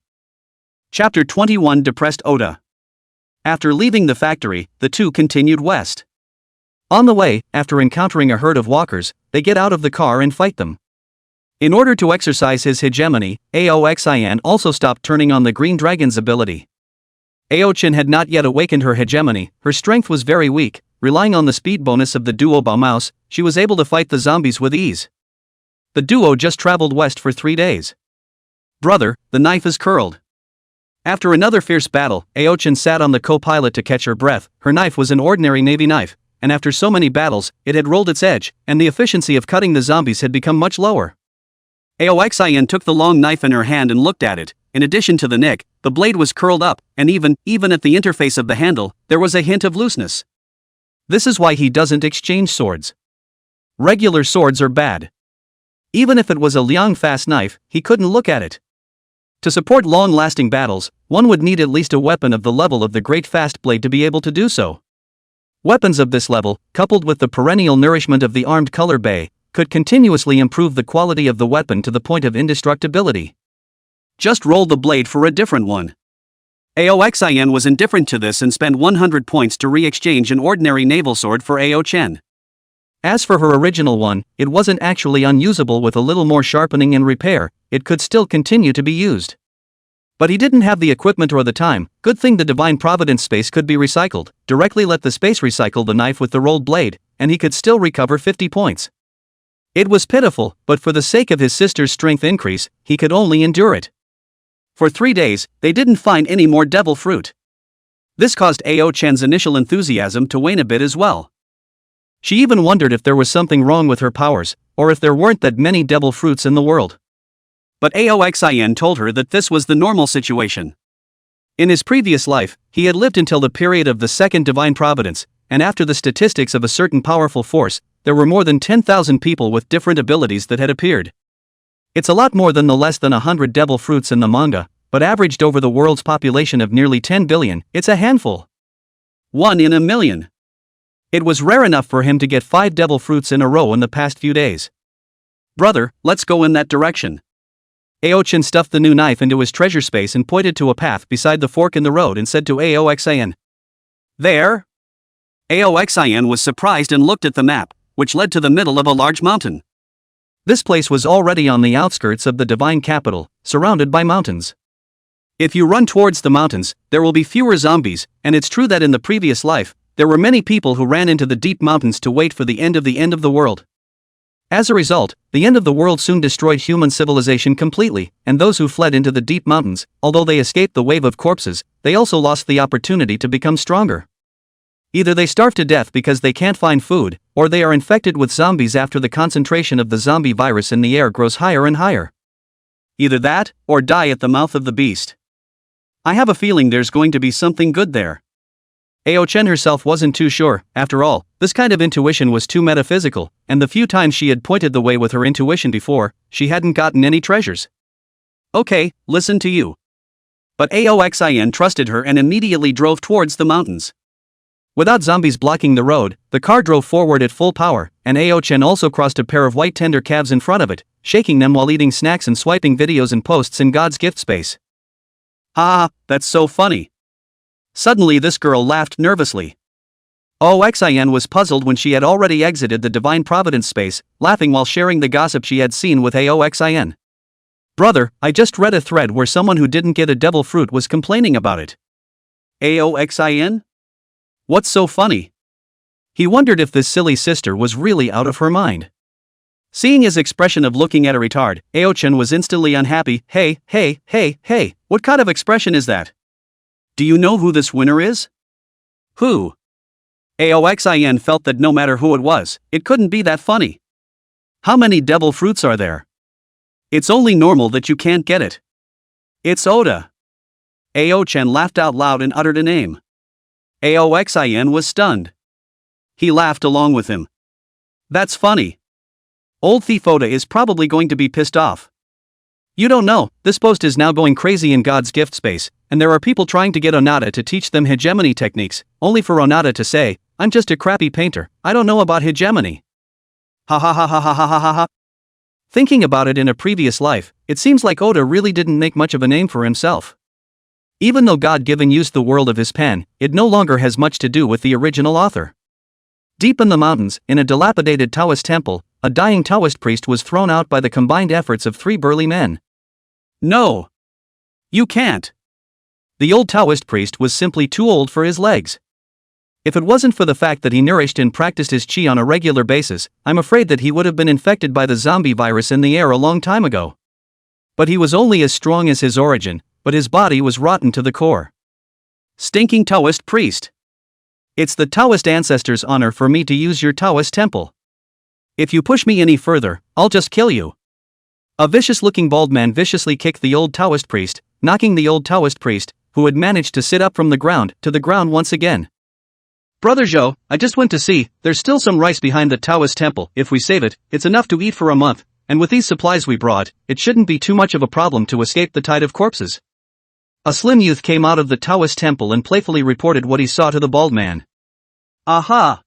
Chapter 21 Depressed Oda. After leaving the factory, the two continued west. On the way, after encountering a herd of walkers, they get out of the car and fight them. In order to exercise his hegemony, Aoxian also stopped turning on the Green Dragon's ability. Ao-chan had not yet awakened her hegemony, her strength was very weak. Relying on the speed bonus of the duo Baumhaus, she was able to fight the zombies with ease. The duo just traveled west for 3 days. "Brother, the knife is curled." After another fierce battle, Ao-chan sat on the co-pilot to catch her breath. Her knife was an ordinary navy knife, and after so many battles, it had rolled its edge, and the efficiency of cutting the zombies had become much lower. Aoxian took the long knife in her hand and looked at it. In addition to the nick, the blade was curled up, and even at the interface of the handle, there was a hint of looseness. This is why he doesn't exchange swords. Regular swords are bad. Even if it was a Liang fast knife, he couldn't look at it. To support long-lasting battles, one would need at least a weapon of the level of the Great Fast Blade to be able to do so. Weapons of this level, coupled with the perennial nourishment of the armed color bay, could continuously improve the quality of the weapon to the point of indestructibility. Just roll the blade for a different one. Aoxian was indifferent to this and spent 100 points to re-exchange an ordinary naval sword for Ao-chen. As for her original one, it wasn't actually unusable. With a little more sharpening and repair, it could still continue to be used. But he didn't have the equipment or the time. Good thing the Divine Providence space could be recycled. Directly let the space recycle the knife with the rolled blade, and he could still recover 50 points. It was pitiful, but for the sake of his sister's strength increase, he could only endure it. For 3 days, they didn't find any more devil fruit. This caused Ao-chan's initial enthusiasm to wane a bit as well. She even wondered if there was something wrong with her powers, or if there weren't that many devil fruits in the world. But Aoxian told her that this was the normal situation. In his previous life, he had lived until the period of the second divine providence, and after the statistics of a certain powerful force, there were more than 10,000 people with different abilities that had appeared. It's a lot more than the less than 100 devil fruits in the manga, but averaged over the world's population of nearly 10 billion, it's a handful. 1 in a million. It was rare enough for him to get 5 devil fruits in a row in the past few days. "Brother, let's go in that direction." Ao-chan stuffed the new knife into his treasure space and pointed to a path beside the fork in the road and said to Aoxian, "There?" Aoxian was surprised and looked at the map, which led to the middle of a large mountain. This place was already on the outskirts of the divine capital, surrounded by mountains. If you run towards the mountains, there will be fewer zombies, and it's true that in the previous life, there were many people who ran into the deep mountains to wait for the end of the world. As a result, the end of the world soon destroyed human civilization completely, and those who fled into the deep mountains, although they escaped the wave of corpses, they also lost the opportunity to become stronger. Either they starve to death because they can't find food, or they are infected with zombies after the concentration of the zombie virus in the air grows higher and higher. Either that, or die at the mouth of the beast. I have a feeling there's going to be something good there. Ao-chen herself wasn't too sure. After all, this kind of intuition was too metaphysical, and the few times she had pointed the way with her intuition before, she hadn't gotten any treasures. "Okay, listen to you." But Aoxian trusted her and immediately drove towards the mountains. Without zombies blocking the road, the car drove forward at full power, and Ao-chen also crossed a pair of white tender calves in front of it, shaking them while eating snacks and swiping videos and posts in God's gift space. "Ha, that's so funny." Suddenly this girl laughed nervously. Aoxian was puzzled when she had already exited the divine providence space, laughing while sharing the gossip she had seen with Aoxian. "Brother, I just read a thread where someone who didn't get a devil fruit was complaining about it." Aoxian? What's so funny? He wondered if this silly sister was really out of her mind. Seeing his expression of looking at a retard, Ao-chen was instantly unhappy. Hey, what kind of expression is that? Do you know who this winner is? Who? Aoxian felt that no matter who it was, it couldn't be that funny. How many devil fruits are there? It's only normal that you can't get it. It's Oda. Ao-chen laughed out loud and uttered a name. Aoxian was stunned. He laughed along with him. That's funny. Old Thief Oda is probably going to be pissed off. You don't know, this post is now going crazy in God's gift space, and there are people trying to get Onata to teach them hegemony techniques, only for Onata to say, I'm just a crappy painter, I don't know about hegemony. Ha ha ha ha ha ha ha ha ha. Thinking about it in a previous life, it seems like Oda really didn't make much of a name for himself. Even though God-given used the world of his pen, it no longer has much to do with the original author. Deep in the mountains, in a dilapidated Taoist temple, a dying Taoist priest was thrown out by the combined efforts of 3 burly men. No. You can't. The old Taoist priest was simply too old for his legs. If it wasn't for the fact that he nourished and practiced his chi on a regular basis, I'm afraid that he would have been infected by the zombie virus in the air a long time ago. But he was only as strong as his origin, but his body was rotten to the core. Stinking Taoist priest. It's the Taoist ancestors' honor for me to use your Taoist temple. If you push me any further, I'll just kill you. A vicious-looking bald man viciously kicked the old Taoist priest, knocking the old Taoist priest, who had managed to sit up from the ground, to the ground once again. Brother Zhou, I just went to see, there's still some rice behind the Taoist temple. If we save it, it's enough to eat for a month, and with these supplies we brought, it shouldn't be too much of a problem to escape the tide of corpses. A slim youth came out of the Taoist temple and playfully reported what he saw to the bald man. Aha!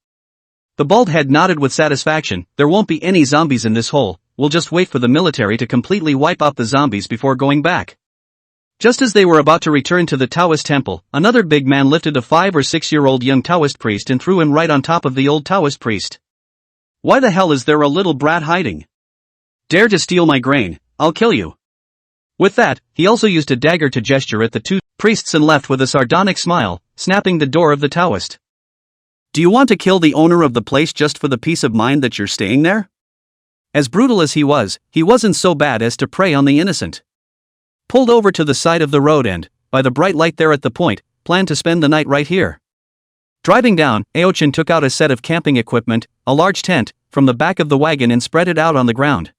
The bald head nodded with satisfaction. There won't be any zombies in this hole, we'll just wait for the military to completely wipe out the zombies before going back. Just as they were about to return to the Taoist temple, another big man lifted a 5 or 6-year-old young Taoist priest and threw him right on top of the old Taoist priest. Why the hell is there a little brat hiding? Dare to steal my grain, I'll kill you. With that, he also used a dagger to gesture at the 2 priests and left with a sardonic smile, snapping the door of the Taoist. Do you want to kill the owner of the place just for the peace of mind that you're staying there? As brutal as he wasn't so bad as to prey on the innocent. Pulled over to the side of the road and, by the bright light there at the point, planned to spend the night right here. Driving down, Aochin took out a set of camping equipment, a large tent, from the back of the wagon and spread it out on the ground.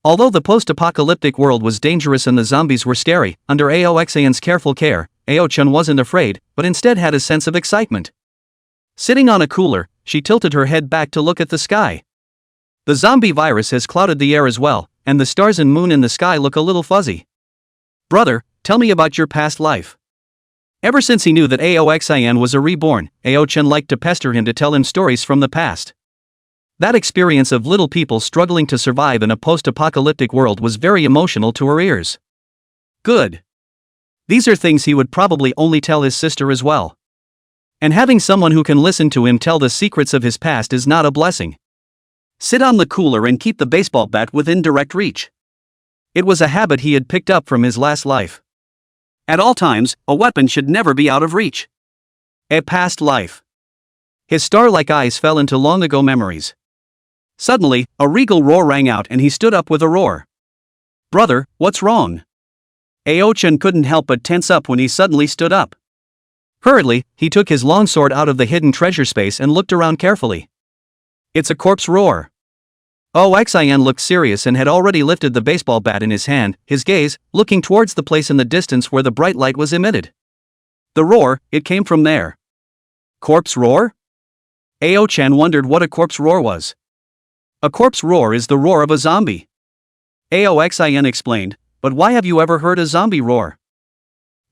Although the post-apocalyptic world was dangerous and the zombies were scary, under Aoxan's careful care, Aochin wasn't afraid, but instead had a sense of excitement. Sitting on a cooler, she tilted her head back to look at the sky. The zombie virus has clouded the air as well, and the stars and moon in the sky look a little fuzzy. Brother, tell me about your past life. Ever since he knew that Aoxan was a reborn, Aochin liked to pester him to tell him stories from the past. That experience of little people struggling to survive in a post-apocalyptic world was very emotional to her ears. Good. These are things he would probably only tell his sister as well. And having someone who can listen to him tell the secrets of his past is not a blessing. Sit on the cooler and keep the baseball bat within direct reach. It was a habit he had picked up from his last life. At all times, a weapon should never be out of reach. A past life. His star-like eyes fell into long-ago memories. Suddenly, a regal roar rang out and he stood up with a roar. Brother, what's wrong? Aochin couldn't help but tense up when he suddenly stood up. Hurriedly, he took his long sword out of the hidden treasure space and looked around carefully. It's a corpse roar. Xian looked serious and had already lifted the baseball bat in his hand, his gaze, looking towards the place in the distance where the bright light was emitted. The roar, it came from there. Corpse roar? Aochan wondered what a corpse roar was. A corpse roar is the roar of a zombie. Xian explained, but why have you ever heard a zombie roar?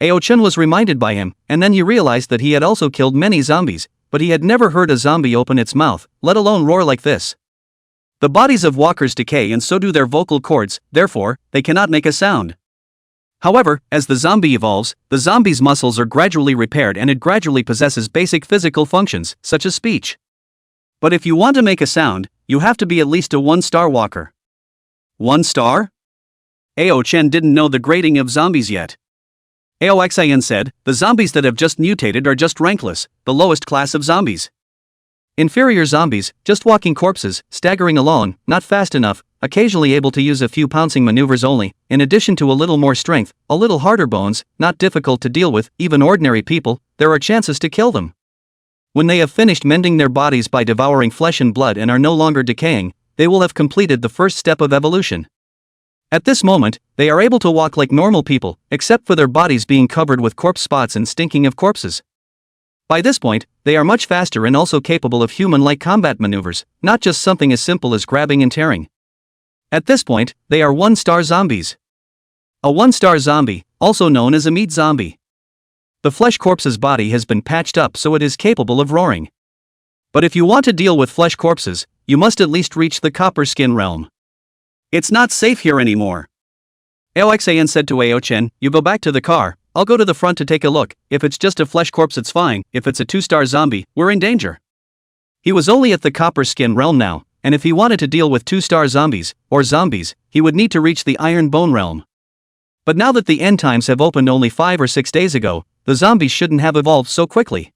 Aochin was reminded by him, and then he realized that he had also killed many zombies, but he had never heard a zombie open its mouth, let alone roar like this. The bodies of walkers decay and so do their vocal cords, therefore, they cannot make a sound. However, as the zombie evolves, the zombie's muscles are gradually repaired and it gradually possesses basic physical functions, such as speech. But if you want to make a sound, you have to be at least a 1-star walker. 1 star? Aochin didn't know the grading of zombies yet. Aoxian said, the zombies that have just mutated are just rankless, the lowest class of zombies. Inferior zombies, just walking corpses, staggering along, not fast enough, occasionally able to use a few pouncing maneuvers only, in addition to a little more strength, a little harder bones, not difficult to deal with, even ordinary people, there are chances to kill them. When they have finished mending their bodies by devouring flesh and blood and are no longer decaying, they will have completed the first step of evolution. At this moment, they are able to walk like normal people, except for their bodies being covered with corpse spots and stinking of corpses. By this point, they are much faster and also capable of human-like combat maneuvers, not just something as simple as grabbing and tearing. At this point, they are one-star zombies. A one-star zombie, also known as a meat zombie. The flesh corpse's body has been patched up so it is capable of roaring. But if you want to deal with flesh corpses, you must at least reach the copper skin realm. It's not safe here anymore. Aoxan said to Aochen, "You go back to the car, I'll go to the front to take a look. If it's just a flesh corpse it's fine, if it's a two-star zombie, we're in danger." He was only at the copper skin realm now, and if he wanted to deal with two-star zombies, or zombies, he would need to reach the iron bone realm. But now that the end times have opened only 5 or 6 days ago, the zombies shouldn't have evolved so quickly.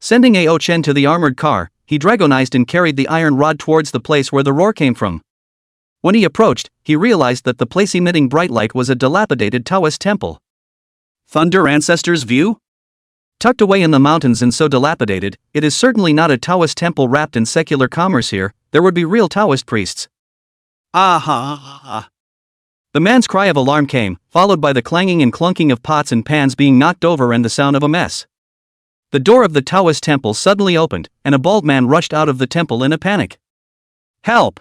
Sending Aochen to the armored car, he dragonized and carried the iron rod towards the place where the roar came from. When he approached, he realized that the place emitting bright light was a dilapidated Taoist temple. Thunder Ancestors' view? Tucked away in the mountains and so dilapidated, it is certainly not a Taoist temple wrapped in secular commerce here, there would be real Taoist priests. Ah. The man's cry of alarm came, followed by the clanging and clunking of pots and pans being knocked over and the sound of a mess. The door of the Taoist temple suddenly opened, and a bald man rushed out of the temple in a panic. Help!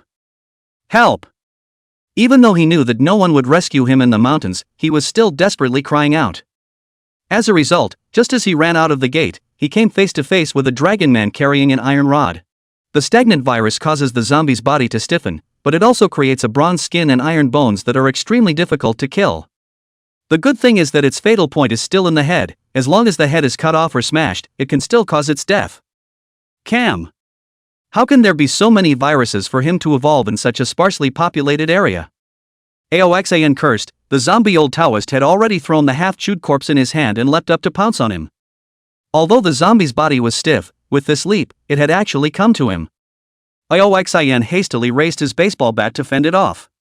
Help! Even though he knew that no one would rescue him in the mountains, he was still desperately crying out. As a result, just as he ran out of the gate, he came face to face with a dragon man carrying an iron rod. The stagnant virus causes the zombie's body to stiffen, but it also creates a bronze skin and iron bones that are extremely difficult to kill. The good thing is that its fatal point is still in the head. As long as the head is cut off or smashed, it can still cause its death. Cam. How can there be so many viruses for him to evolve in such a sparsely populated area? Aoxan cursed. The zombie old Taoist had already thrown the half-chewed corpse in his hand and leapt up to pounce on him. Although the zombie's body was stiff, with this leap, it had actually come to him. Aoxan hastily raised his baseball bat to fend it off.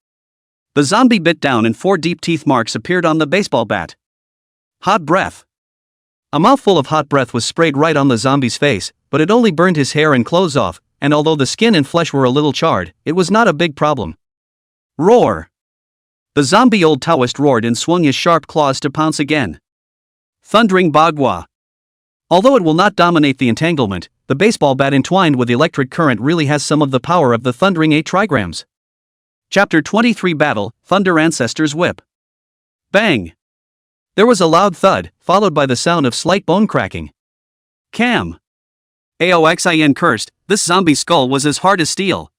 The zombie bit down and 4 deep teeth marks appeared on the baseball bat. Hot breath. A mouthful of hot breath was sprayed right on the zombie's face, but it only burned his hair and clothes off, and although the skin and flesh were a little charred, it was not a big problem. Roar! The zombie old Taoist roared and swung his sharp claws to pounce again. Thundering Bagua. Although it will not dominate the entanglement, the baseball bat entwined with electric current really has some of the power of the thundering 8 trigrams. Chapter 23 Battle, Thunder Ancestors' Whip. Bang! There was a loud thud, followed by the sound of slight bone cracking. Cam. Aoxan cursed, this zombie skull was as hard as steel.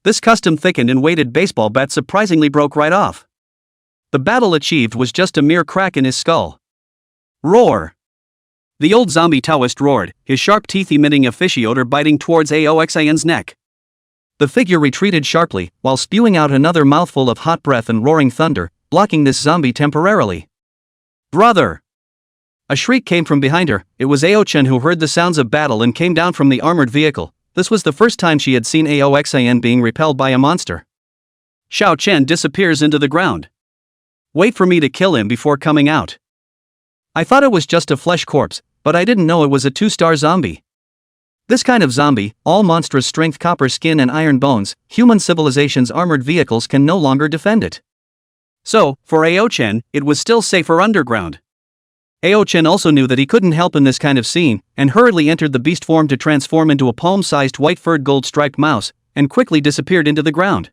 This custom thickened and weighted baseball bat surprisingly broke right off. The battle achieved was just a mere crack in his skull. Roar! The old zombie Taoist roared, his sharp teeth emitting a fishy odor biting towards Aoxan's neck. The figure retreated sharply, while spewing out another mouthful of hot breath and roaring thunder, blocking this zombie temporarily. Brother! A shriek came from behind her. It was Aochen who heard the sounds of battle and came down from the armored vehicle. This was the first time she had seen Aoxan being repelled by a monster. Xiao Chen disappears into the ground. Wait for me to kill him before coming out. I thought it was just a flesh corpse, but I didn't know it was a 2-star zombie. This kind of zombie, all monstrous strength, copper skin and iron bones, human civilization's armored vehicles can no longer defend it. So, for Aochen, it was still safer underground. Aochen also knew that he couldn't help in this kind of scene, and hurriedly entered the beast form to transform into a palm-sized white-furred gold-striped mouse, and quickly disappeared into the ground.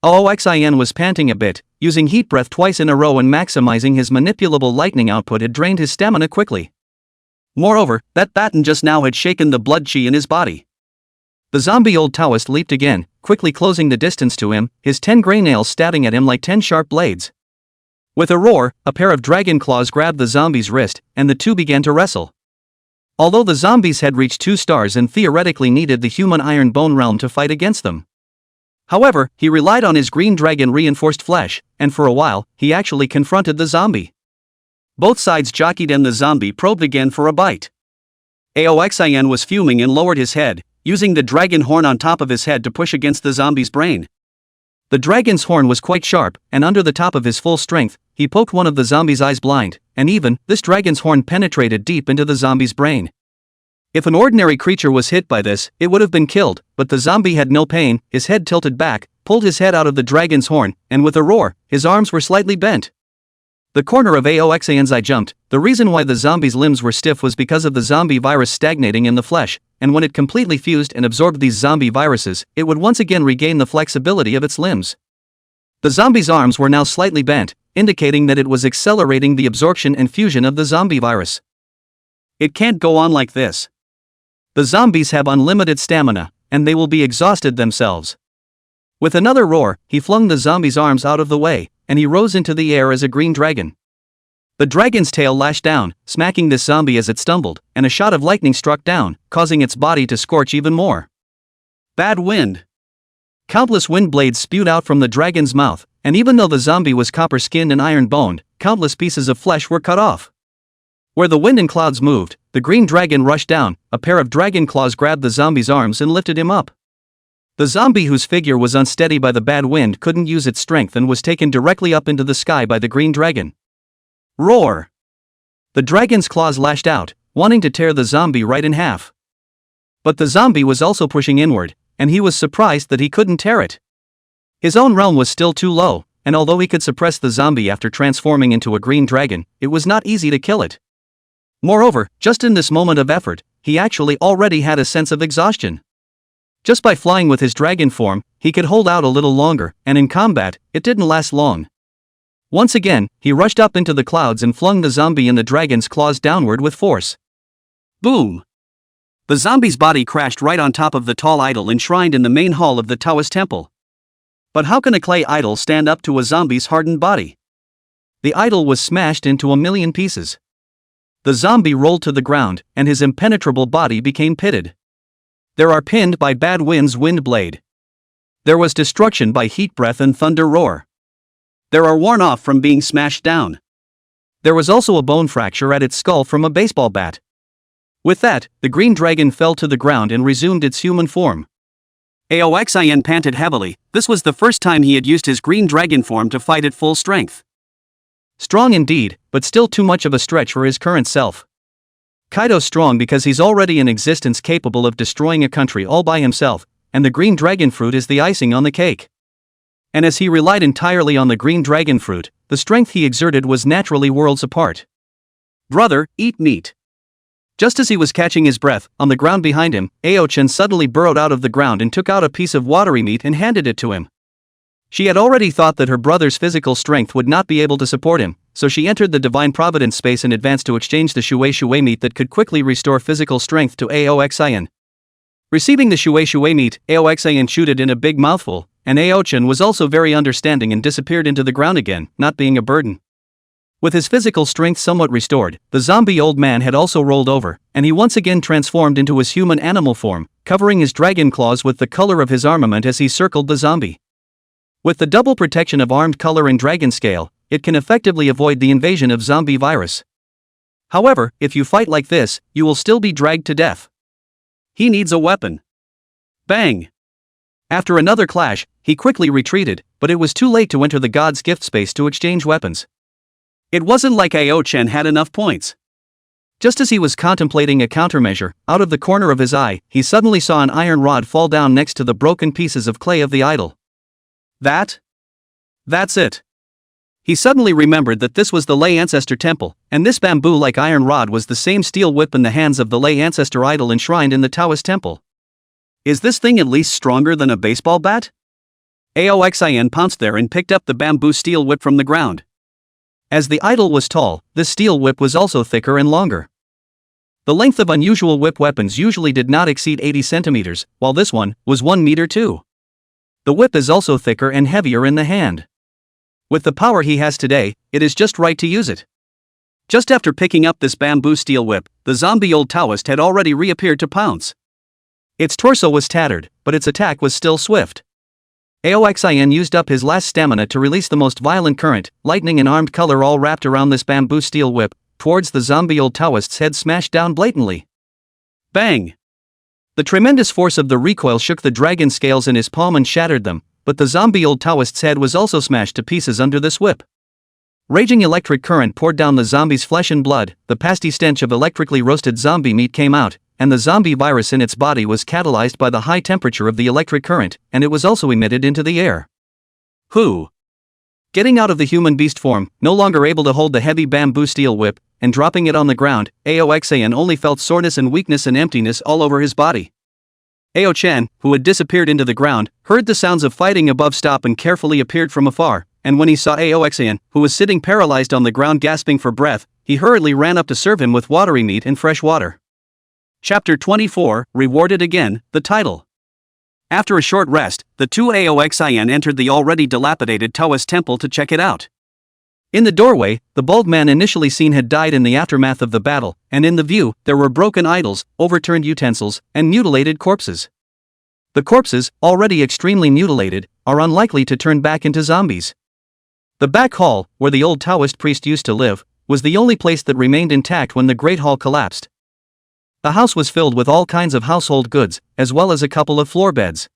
Aoxan was panting a bit, using heat breath twice in a row and maximizing his manipulable lightning output had drained his stamina quickly. Moreover, that baton just now had shaken the blood chi in his body. The zombie old Taoist leaped again, quickly closing the distance to him, his 10 gray nails stabbing at him like 10 sharp blades. With a roar, a pair of dragon claws grabbed the zombie's wrist, and the two began to wrestle. Although the zombies had reached 2 stars and theoretically needed the human iron bone realm to fight against them. However, he relied on his green dragon reinforced flesh, and for a while, he actually confronted the zombie. Both sides jockeyed and the zombie probed again for a bite. Aoxan was fuming and lowered his head, using the dragon horn on top of his head to push against the zombie's brain. The dragon's horn was quite sharp, and under the top of his full strength, he poked one of the zombie's eyes blind, and even, this dragon's horn penetrated deep into the zombie's brain. If an ordinary creature was hit by this, it would have been killed, but the zombie had no pain, his head tilted back, pulled his head out of the dragon's horn, and with a roar, his arms were slightly bent. The corner of Aoxan's eye jumped. The reason why the zombie's limbs were stiff was because of the zombie virus stagnating in the flesh, and when it completely fused and absorbed these zombie viruses, it would once again regain the flexibility of its limbs. The zombie's arms were now slightly bent, indicating that it was accelerating the absorption and fusion of the zombie virus. It can't go on like this. The zombies have unlimited stamina, and they will be exhausted themselves. With another roar, he flung the zombie's arms out of the way, and he rose into the air as a green dragon. The dragon's tail lashed down, smacking this zombie as it stumbled, and a shot of lightning struck down, causing its body to scorch even more. Bad wind. Countless wind blades spewed out from the dragon's mouth, and even though the zombie was copper-skinned and iron-boned, countless pieces of flesh were cut off. Where the wind and clouds moved, the green dragon rushed down. A pair of dragon claws grabbed the zombie's arms and lifted him up. The zombie, whose figure was unsteady by the bad wind, couldn't use its strength and was taken directly up into the sky by the green dragon. Roar! The dragon's claws lashed out, wanting to tear the zombie right in half. But the zombie was also pushing inward, and he was surprised that he couldn't tear it. His own realm was still too low, and although he could suppress the zombie after transforming into a green dragon, it was not easy to kill it. Moreover, just in this moment of effort, he actually already had a sense of exhaustion. Just by flying with his dragon form, he could hold out a little longer, and in combat, it didn't last long. Once again, he rushed up into the clouds and flung the zombie in the dragon's claws downward with force. Boom! The zombie's body crashed right on top of the tall idol enshrined in the main hall of the Taoist temple. But how can a clay idol stand up to a zombie's hardened body? The idol was smashed into a million pieces. The zombie rolled to the ground, and his impenetrable body became pitted. There are pinned by bad wind's wind blade. There was destruction by heat breath and thunder roar. There are worn off from being smashed down. There was also a bone fracture at its skull from a baseball bat. With that, the green dragon fell to the ground and resumed its human form. Aoxin panted heavily. This was the first time he had used his green dragon form to fight at full strength. Strong indeed, but still too much of a stretch for his current self. Kaido's strong because he's already in existence, capable of destroying a country all by himself, and the green dragon fruit is the icing on the cake. And as he relied entirely on the green dragon fruit, the strength he exerted was naturally worlds apart. Brother, eat meat. Just as he was catching his breath, on the ground behind him, Aochan suddenly burrowed out of the ground and took out a piece of watery meat and handed it to him. She had already thought that her brother's physical strength would not be able to support him, so she entered the Divine Providence space in advance to exchange the shui meat that could quickly restore physical strength to Aoxin. Receiving the shui meat, Aoxin chewed it in a big mouthful, and Aochan was also very understanding and disappeared into the ground again, not being a burden. With his physical strength somewhat restored, the zombie old man had also rolled over, and he once again transformed into his human animal form, covering his dragon claws with the color of his armament as he circled the zombie. With the double protection of armed color and dragon scale, it can effectively avoid the invasion of zombie virus. However, if you fight like this, you will still be dragged to death. He needs a weapon. Bang! After another clash, he quickly retreated, but it was too late to enter the god's gift space to exchange weapons. It wasn't like Aochan had enough points. Just as he was contemplating a countermeasure, out of the corner of his eye, he suddenly saw an iron rod fall down next to the broken pieces of clay of the idol. That's it. He suddenly remembered that this was the Lei Ancestor Temple, and this bamboo-like iron rod was the same steel whip in the hands of the Lei Ancestor idol enshrined in the Taoist temple. Is this thing at least stronger than a baseball bat? Aoxin pounced there and picked up the bamboo steel whip from the ground. As the idol was tall, this steel whip was also thicker and longer. The length of unusual whip weapons usually did not exceed 80 centimeters, while this one was 1 meter too. The whip is also thicker and heavier in the hand. With the power he has today, it is just right to use it. Just after picking up this bamboo steel whip, the zombie old Taoist had already reappeared to pounce. Its torso was tattered, but its attack was still swift. Aoxin used up his last stamina to release the most violent current, lightning and armed color all wrapped around this bamboo steel whip, towards the zombie old Taoist's head smashed down blatantly. Bang! The tremendous force of the recoil shook the dragon scales in his palm and shattered them, but the zombie old Taoist's head was also smashed to pieces under this whip. Raging electric current poured down the zombie's flesh and blood, the pasty stench of electrically roasted zombie meat came out, and the zombie virus in its body was catalyzed by the high temperature of the electric current, and it was also emitted into the air. Who? Getting out of the human beast form, no longer able to hold the heavy bamboo steel whip, and dropping it on the ground, Aoxan only felt soreness and weakness and emptiness all over his body. Ao-chan, who had disappeared into the ground, heard the sounds of fighting above stop and carefully appeared from afar, and when he saw Aoxan, who was sitting paralyzed on the ground gasping for breath, he hurriedly ran up to serve him with watery meat and fresh water. Chapter 24, Rewarded Again, the title. After a short rest, the two Aoxan entered the already dilapidated Taoist temple to check it out. In the doorway, the bald man initially seen had died in the aftermath of the battle, and in the view, there were broken idols, overturned utensils, and mutilated corpses. The corpses, already extremely mutilated, are unlikely to turn back into zombies. The back hall, where the old Taoist priest used to live, was the only place that remained intact when the Great Hall collapsed. The house was filled with all kinds of household goods, as well as a couple of floor beds.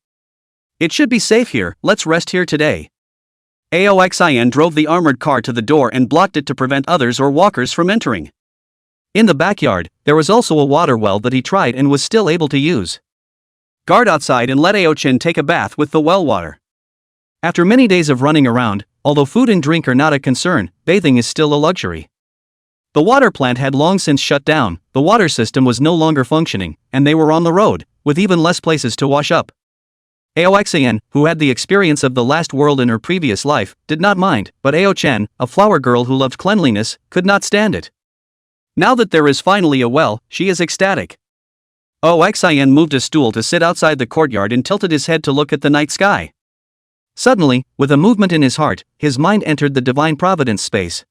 It should be safe here, let's rest here today. Aoxan drove the armored car to the door and blocked it to prevent others or walkers from entering. In the backyard, there was also a water well that he tried and was still able to use. Guard outside and let Ao-chan take a bath with the well water. After many days of running around, although food and drink are not a concern, bathing is still a luxury. The water plant had long since shut down, the water system was no longer functioning, and they were on the road, with even less places to wash up. Aoxan, who had the experience of the last world in her previous life, did not mind, but Ao-chan, a flower girl who loved cleanliness, could not stand it. Now that there is finally a well, she is ecstatic. Aoxan moved a stool to sit outside the courtyard and tilted his head to look at the night sky. Suddenly, with a movement in his heart, his mind entered the divine providence space.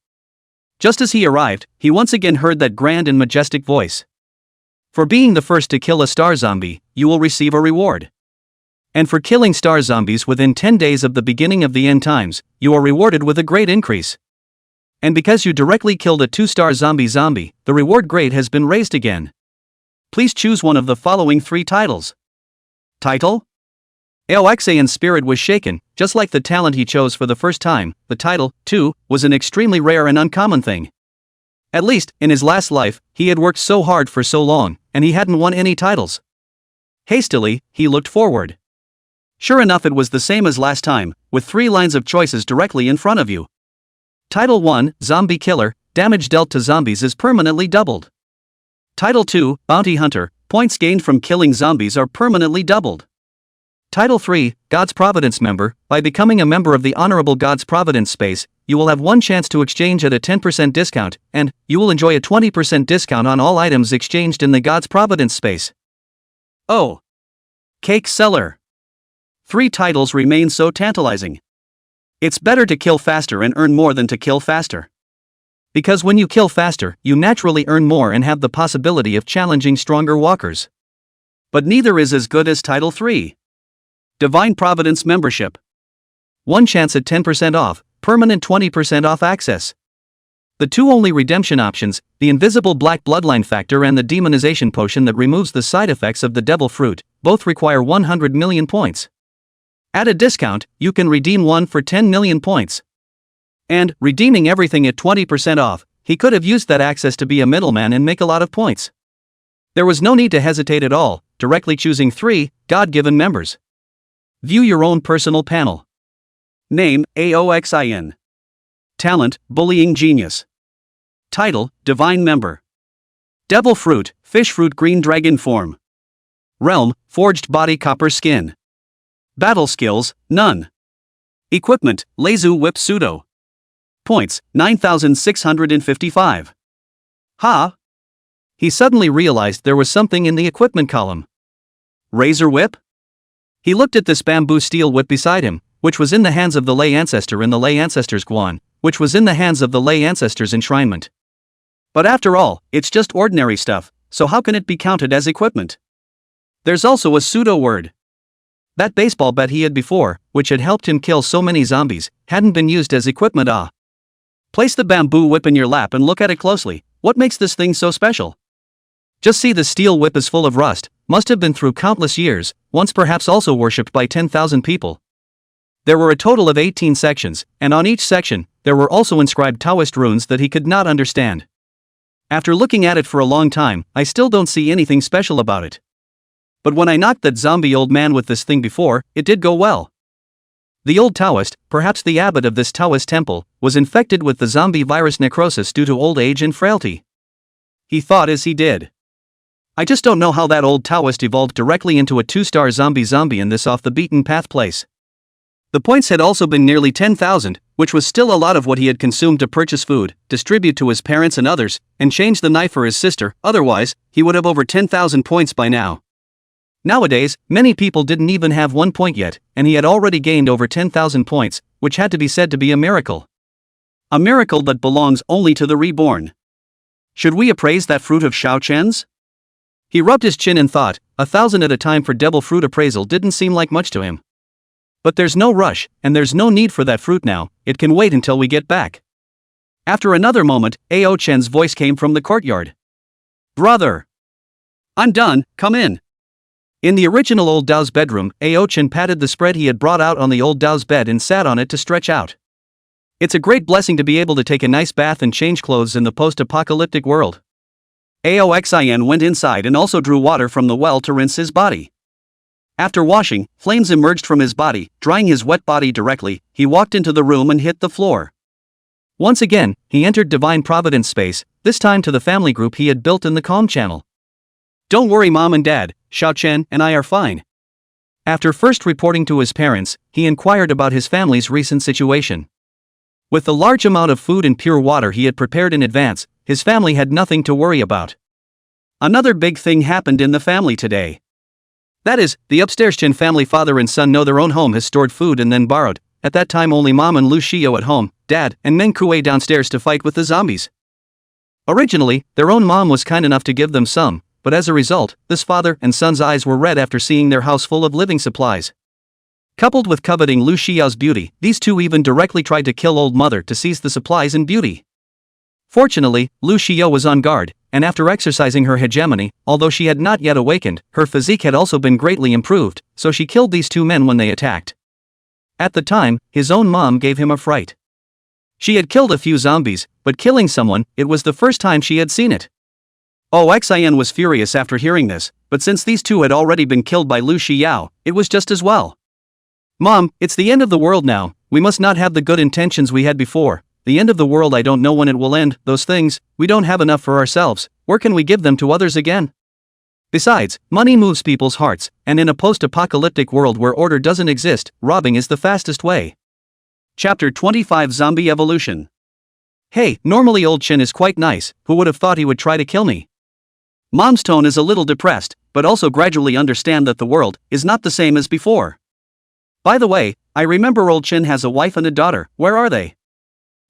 Just as he arrived, he once again heard that grand and majestic voice. For being the first to kill a star zombie, you will receive a reward. And for killing star zombies within 10 days of the beginning of the end times, you are rewarded with a great increase. And because you directly killed a 2-star zombie, the reward grade has been raised again. Please choose one of the following 3 titles. Title? Aoxan's spirit was shaken, just like the talent he chose for the first time. The title, too, was an extremely rare and uncommon thing. At least, in his last life, he had worked so hard for so long, and he hadn't won any titles. Hastily, he looked forward. Sure enough, it was the same as last time, with 3 lines of choices directly in front of you. Title 1, Zombie Killer, damage dealt to zombies is permanently doubled. Title 2, Bounty Hunter, points gained from killing zombies are permanently doubled. Title 3, God's Providence Member, by becoming a member of the Honorable God's Providence space, you will have one chance to exchange at a 10% discount, and you will enjoy a 20% discount on all items exchanged in the God's Providence space. Oh. Cake Seller. 3 titles remain so tantalizing. It's better to kill faster and earn more than to kill faster. Because when you kill faster, you naturally earn more and have the possibility of challenging stronger walkers. But neither is as good as Title 3. Divine Providence Membership. One chance at 10% off, permanent 20% off access. The 2 only redemption options, the invisible black bloodline factor and the demonization potion that removes the side effects of the devil fruit, both require 100 million points. At a discount, you can redeem one for 10 million points. And, redeeming everything at 20% off, he could have used that access to be a middleman and make a lot of points. There was no need to hesitate at all, directly choosing 3 God-given members. View your own personal panel. Name, Aoxin. Talent, Bullying Genius. Title, Divine Member. Devil Fruit, Fish Fruit Green Dragon Form. Realm, Forged Body Copper Skin. Battle Skills, None. Equipment, Lazu Whip Pseudo. Points, 9,655. Ha! He suddenly realized there was something in the equipment column. Razor Whip? He looked at this bamboo steel whip beside him, which was in the hands of the lay ancestor in the lay ancestor's guan, which was in the hands of the lay ancestor's enshrinement. But after all, it's just ordinary stuff, so how can it be counted as equipment? There's also a pseudo word. That baseball bat he had before, which had helped him kill so many zombies, hadn't been used as equipment. Place the bamboo whip in your lap and look at it closely. What makes this thing so special? Just see, the steel whip is full of rust, must have been through countless years, once perhaps also worshipped by 10,000 people. There were a total of 18 sections, and on each section, there were also inscribed Taoist runes that he could not understand. After looking at it for a long time, I still don't see anything special about it. But when I knocked that zombie old man with this thing before, it did go well. The old Taoist, perhaps the abbot of this Taoist temple, was infected with the zombie virus necrosis due to old age and frailty. He thought as he did. I just don't know how that old Taoist evolved directly into a 2-star zombie in this off-the-beaten-path place. The points had also been nearly 10,000, which was still a lot of what he had consumed to purchase food, distribute to his parents and others, and change the knife for his sister. Otherwise, he would have over 10,000 points by now. Nowadays, many people didn't even have 1 point yet, and he had already gained over 10,000 points, which had to be said to be a miracle. A miracle that belongs only to the reborn. Should we appraise that fruit of Shao Chen's? He rubbed his chin and thought, 1,000 at a time for devil fruit appraisal didn't seem like much to him. But there's no rush, and there's no need for that fruit now, it can wait until we get back. After another moment, Ao Chen's voice came from the courtyard. Brother! I'm done, come in. In the original old Dao's bedroom, Ao Chen patted the spread he had brought out on the old Dao's bed and sat on it to stretch out. It's a great blessing to be able to take a nice bath and change clothes in the post-apocalyptic world. Aoxin went inside and also drew water from the well to rinse his body. After washing, flames emerged from his body, drying his wet body directly. He walked into the room and hit the floor. Once again, he entered Divine Providence space, this time to the family group he had built in the Calm channel. Don't worry Mom and Dad, Shao Chen and I are fine. After first reporting to his parents, he inquired about his family's recent situation. With the large amount of food and pure water he had prepared in advance, his family had nothing to worry about. Another big thing happened in the family today. That is, the upstairs Chen family father and son know their own home has stored food and then borrowed, at that time only Mom and Lu Shio at home, Dad and Meng Kuei downstairs to fight with the zombies. Originally, their own mom was kind enough to give them some, but as a result, this father and son's eyes were red after seeing their house full of living supplies. Coupled with coveting Lu Xiao's beauty, these two even directly tried to kill old mother to seize the supplies and beauty. Fortunately, Lu Xiao was on guard, and after exercising her hegemony, although she had not yet awakened, her physique had also been greatly improved, so she killed these two men when they attacked. At the time, his own mom gave him a fright. She had killed a few zombies, but killing someone, it was the first time she had seen it. Xin was furious after hearing this, but since these two had already been killed by Lu Xiao, it was just as well. Mom, it's the end of the world now, we must not have the good intentions we had before. The end of the world, I don't know when it will end, those things, we don't have enough for ourselves, where can we give them to others again? Besides, money moves people's hearts, and in a post-apocalyptic world where order doesn't exist, robbing is the fastest way. Chapter 25 Zombie Evolution. Hey, normally old Chen is quite nice, who would have thought he would try to kill me? Mom's tone is a little depressed, but also gradually understand that the world is not the same as before. By the way, I remember old Chen has a wife and a daughter, where are they?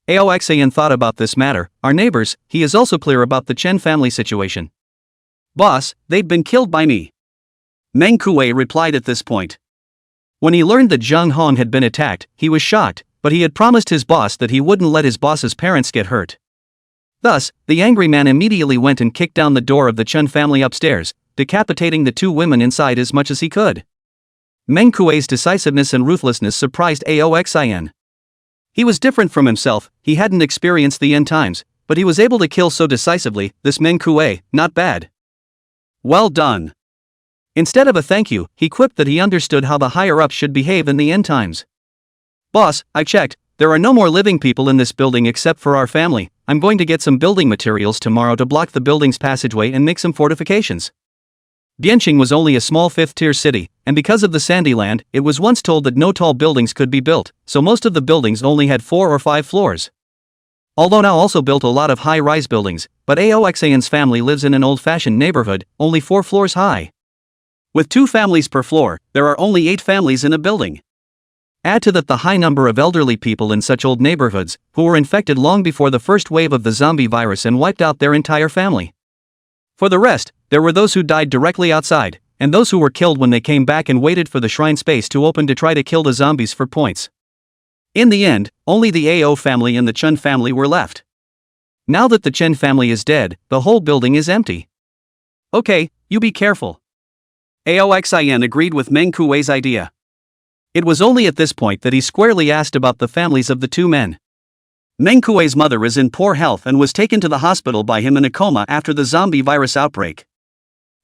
Aoxin thought about this matter, our neighbors, he is also clear about the Chen family situation. Boss, they've been killed by me. Meng Kuei replied at this point. When he learned that Zhang Hong had been attacked, he was shocked, but he had promised his boss that he wouldn't let his boss's parents get hurt. Thus, the angry man immediately went and kicked down the door of the Chen family upstairs, decapitating the two women inside as much as he could. Meng Kuei's decisiveness and ruthlessness surprised Aoxin. He was different from himself, he hadn't experienced the end times, but he was able to kill so decisively. This Meng Kuei, not bad. Well done. Instead of a thank you, he quipped that he understood how the higher-ups should behave in the end times. Boss, I checked, there are no more living people in this building except for our family. I'm going to get some building materials tomorrow to block the building's passageway and make some fortifications. Bianqing was only a small 5th-tier city, and because of the sandy land, it was once told that no tall buildings could be built, so most of the buildings only had 4 or 5 floors. Although now also built a lot of high-rise buildings, but Aoxin's family lives in an old-fashioned neighborhood, only 4 floors high. With 2 families per floor, there are only 8 families in a building. Add to that the high number of elderly people in such old neighborhoods, who were infected long before the first wave of the zombie virus and wiped out their entire family. For the rest, there were those who died directly outside, and those who were killed when they came back and waited for the shrine space to open to try to kill the zombies for points. In the end, only the Ao family and the Chen family were left. Now that the Chen family is dead, the whole building is empty. Okay, you be careful. Aoxin agreed with Meng Kuei's idea. It was only at this point that he squarely asked about the families of the 2 men. Meng Kuei's mother is in poor health and was taken to the hospital by him in a coma after the zombie virus outbreak.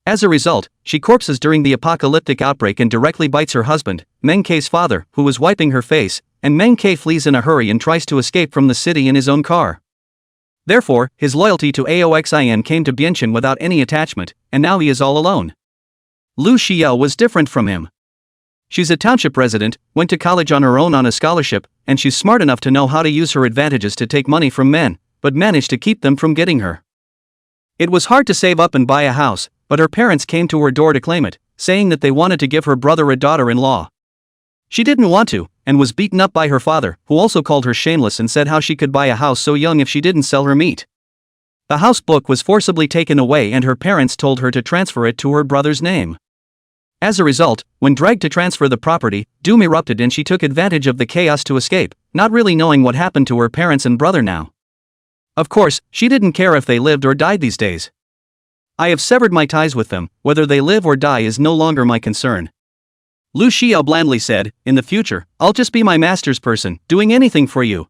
As a result, she corpses during the apocalyptic outbreak and directly bites her husband, Meng K's father, who was wiping her face, and Meng K flees in a hurry and tries to escape from the city in his own car. Therefore, his loyalty to Aoxin came to Bianchen without any attachment, and now he is all alone. Lu Xiao was different from him. She's a township resident, went to college on her own on a scholarship, and she's smart enough to know how to use her advantages to take money from men, but managed to keep them from getting her. It was hard to save up and buy a house, but her parents came to her door to claim it, saying that they wanted to give her brother a daughter-in-law. She didn't want to, and was beaten up by her father, who also called her shameless and said how she could buy a house so young if she didn't sell her meat. The house book was forcibly taken away and her parents told her to transfer it to her brother's name. As a result, when dragged to transfer the property, doom erupted and she took advantage of the chaos to escape, not really knowing what happened to her parents and brother now. Of course, she didn't care if they lived or died these days. I have severed my ties with them, whether they live or die is no longer my concern. Lu Xiao blandly said, in the future, I'll just be my master's person, doing anything for you.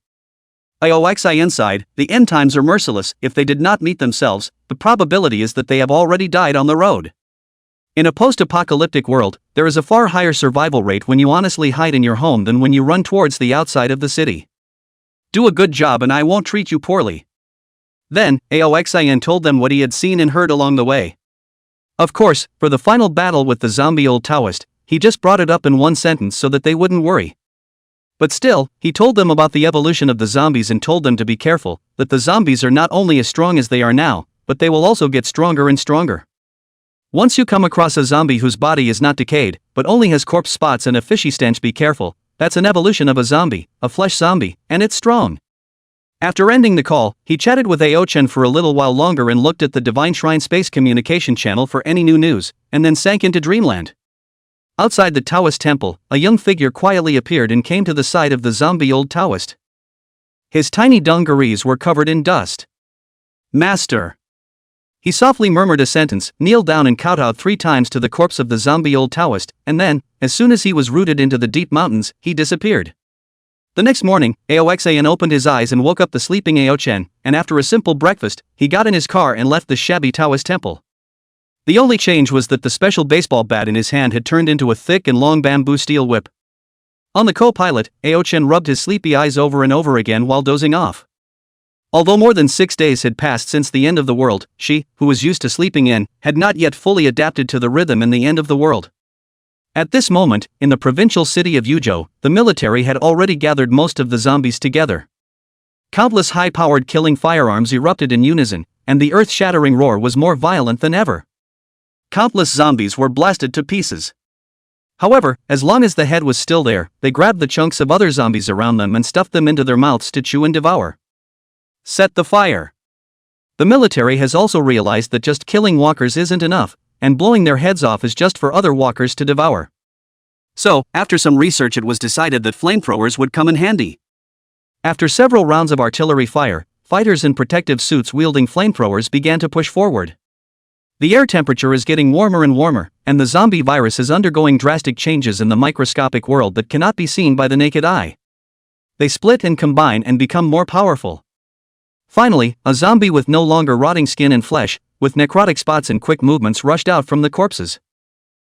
Ioxi inside, the end times are merciless. If they did not meet themselves, the probability is that they have already died on the road. In a post-apocalyptic world, there is a far higher survival rate when you honestly hide in your home than when you run towards the outside of the city. Do a good job and I won't treat you poorly. Then, Aoxin told them what he had seen and heard along the way. Of course, for the final battle with the zombie old Taoist, he just brought it up in one sentence so that they wouldn't worry. But still, he told them about the evolution of the zombies and told them to be careful, that the zombies are not only as strong as they are now, but they will also get stronger and stronger. Once you come across a zombie whose body is not decayed, but only has corpse spots and a fishy stench, be careful, that's an evolution of a zombie, a flesh zombie, and it's strong. After ending the call, he chatted with Aochen for a little while longer and looked at the Divine Shrine space communication channel for any new news, and then sank into dreamland. Outside the Taoist temple, a young figure quietly appeared and came to the side of the zombie old Taoist. His tiny dungarees were covered in dust. Master. He softly murmured a sentence, kneeled down and kowtowed 3 times to the corpse of the zombie old Taoist, and then, as soon as he was rooted into the deep mountains, he disappeared. The next morning, Aoxin opened his eyes and woke up the sleeping Aochen, and after a simple breakfast, he got in his car and left the shabby Taoist temple. The only change was that the special baseball bat in his hand had turned into a thick and long bamboo steel whip. On the co-pilot, Aochen rubbed his sleepy eyes over and over again while dozing off. Although more than 6 days had passed since the end of the world, she, who was used to sleeping in, had not yet fully adapted to the rhythm and the end of the world. At this moment, in the provincial city of Yuzhou, the military had already gathered most of the zombies together. Countless high-powered killing firearms erupted in unison, and the earth-shattering roar was more violent than ever. Countless zombies were blasted to pieces. However, as long as the head was still there, they grabbed the chunks of other zombies around them and stuffed them into their mouths to chew and devour. Set the fire. The military has also realized that just killing walkers isn't enough, and blowing their heads off is just for other walkers to devour. So, after some research, it was decided that flamethrowers would come in handy. After several rounds of artillery fire, fighters in protective suits wielding flamethrowers began to push forward. The air temperature is getting warmer and warmer, and the zombie virus is undergoing drastic changes in the microscopic world that cannot be seen by the naked eye. They split and combine and become more powerful. Finally, a zombie with no longer rotting skin and flesh, with necrotic spots and quick movements rushed out from the corpses.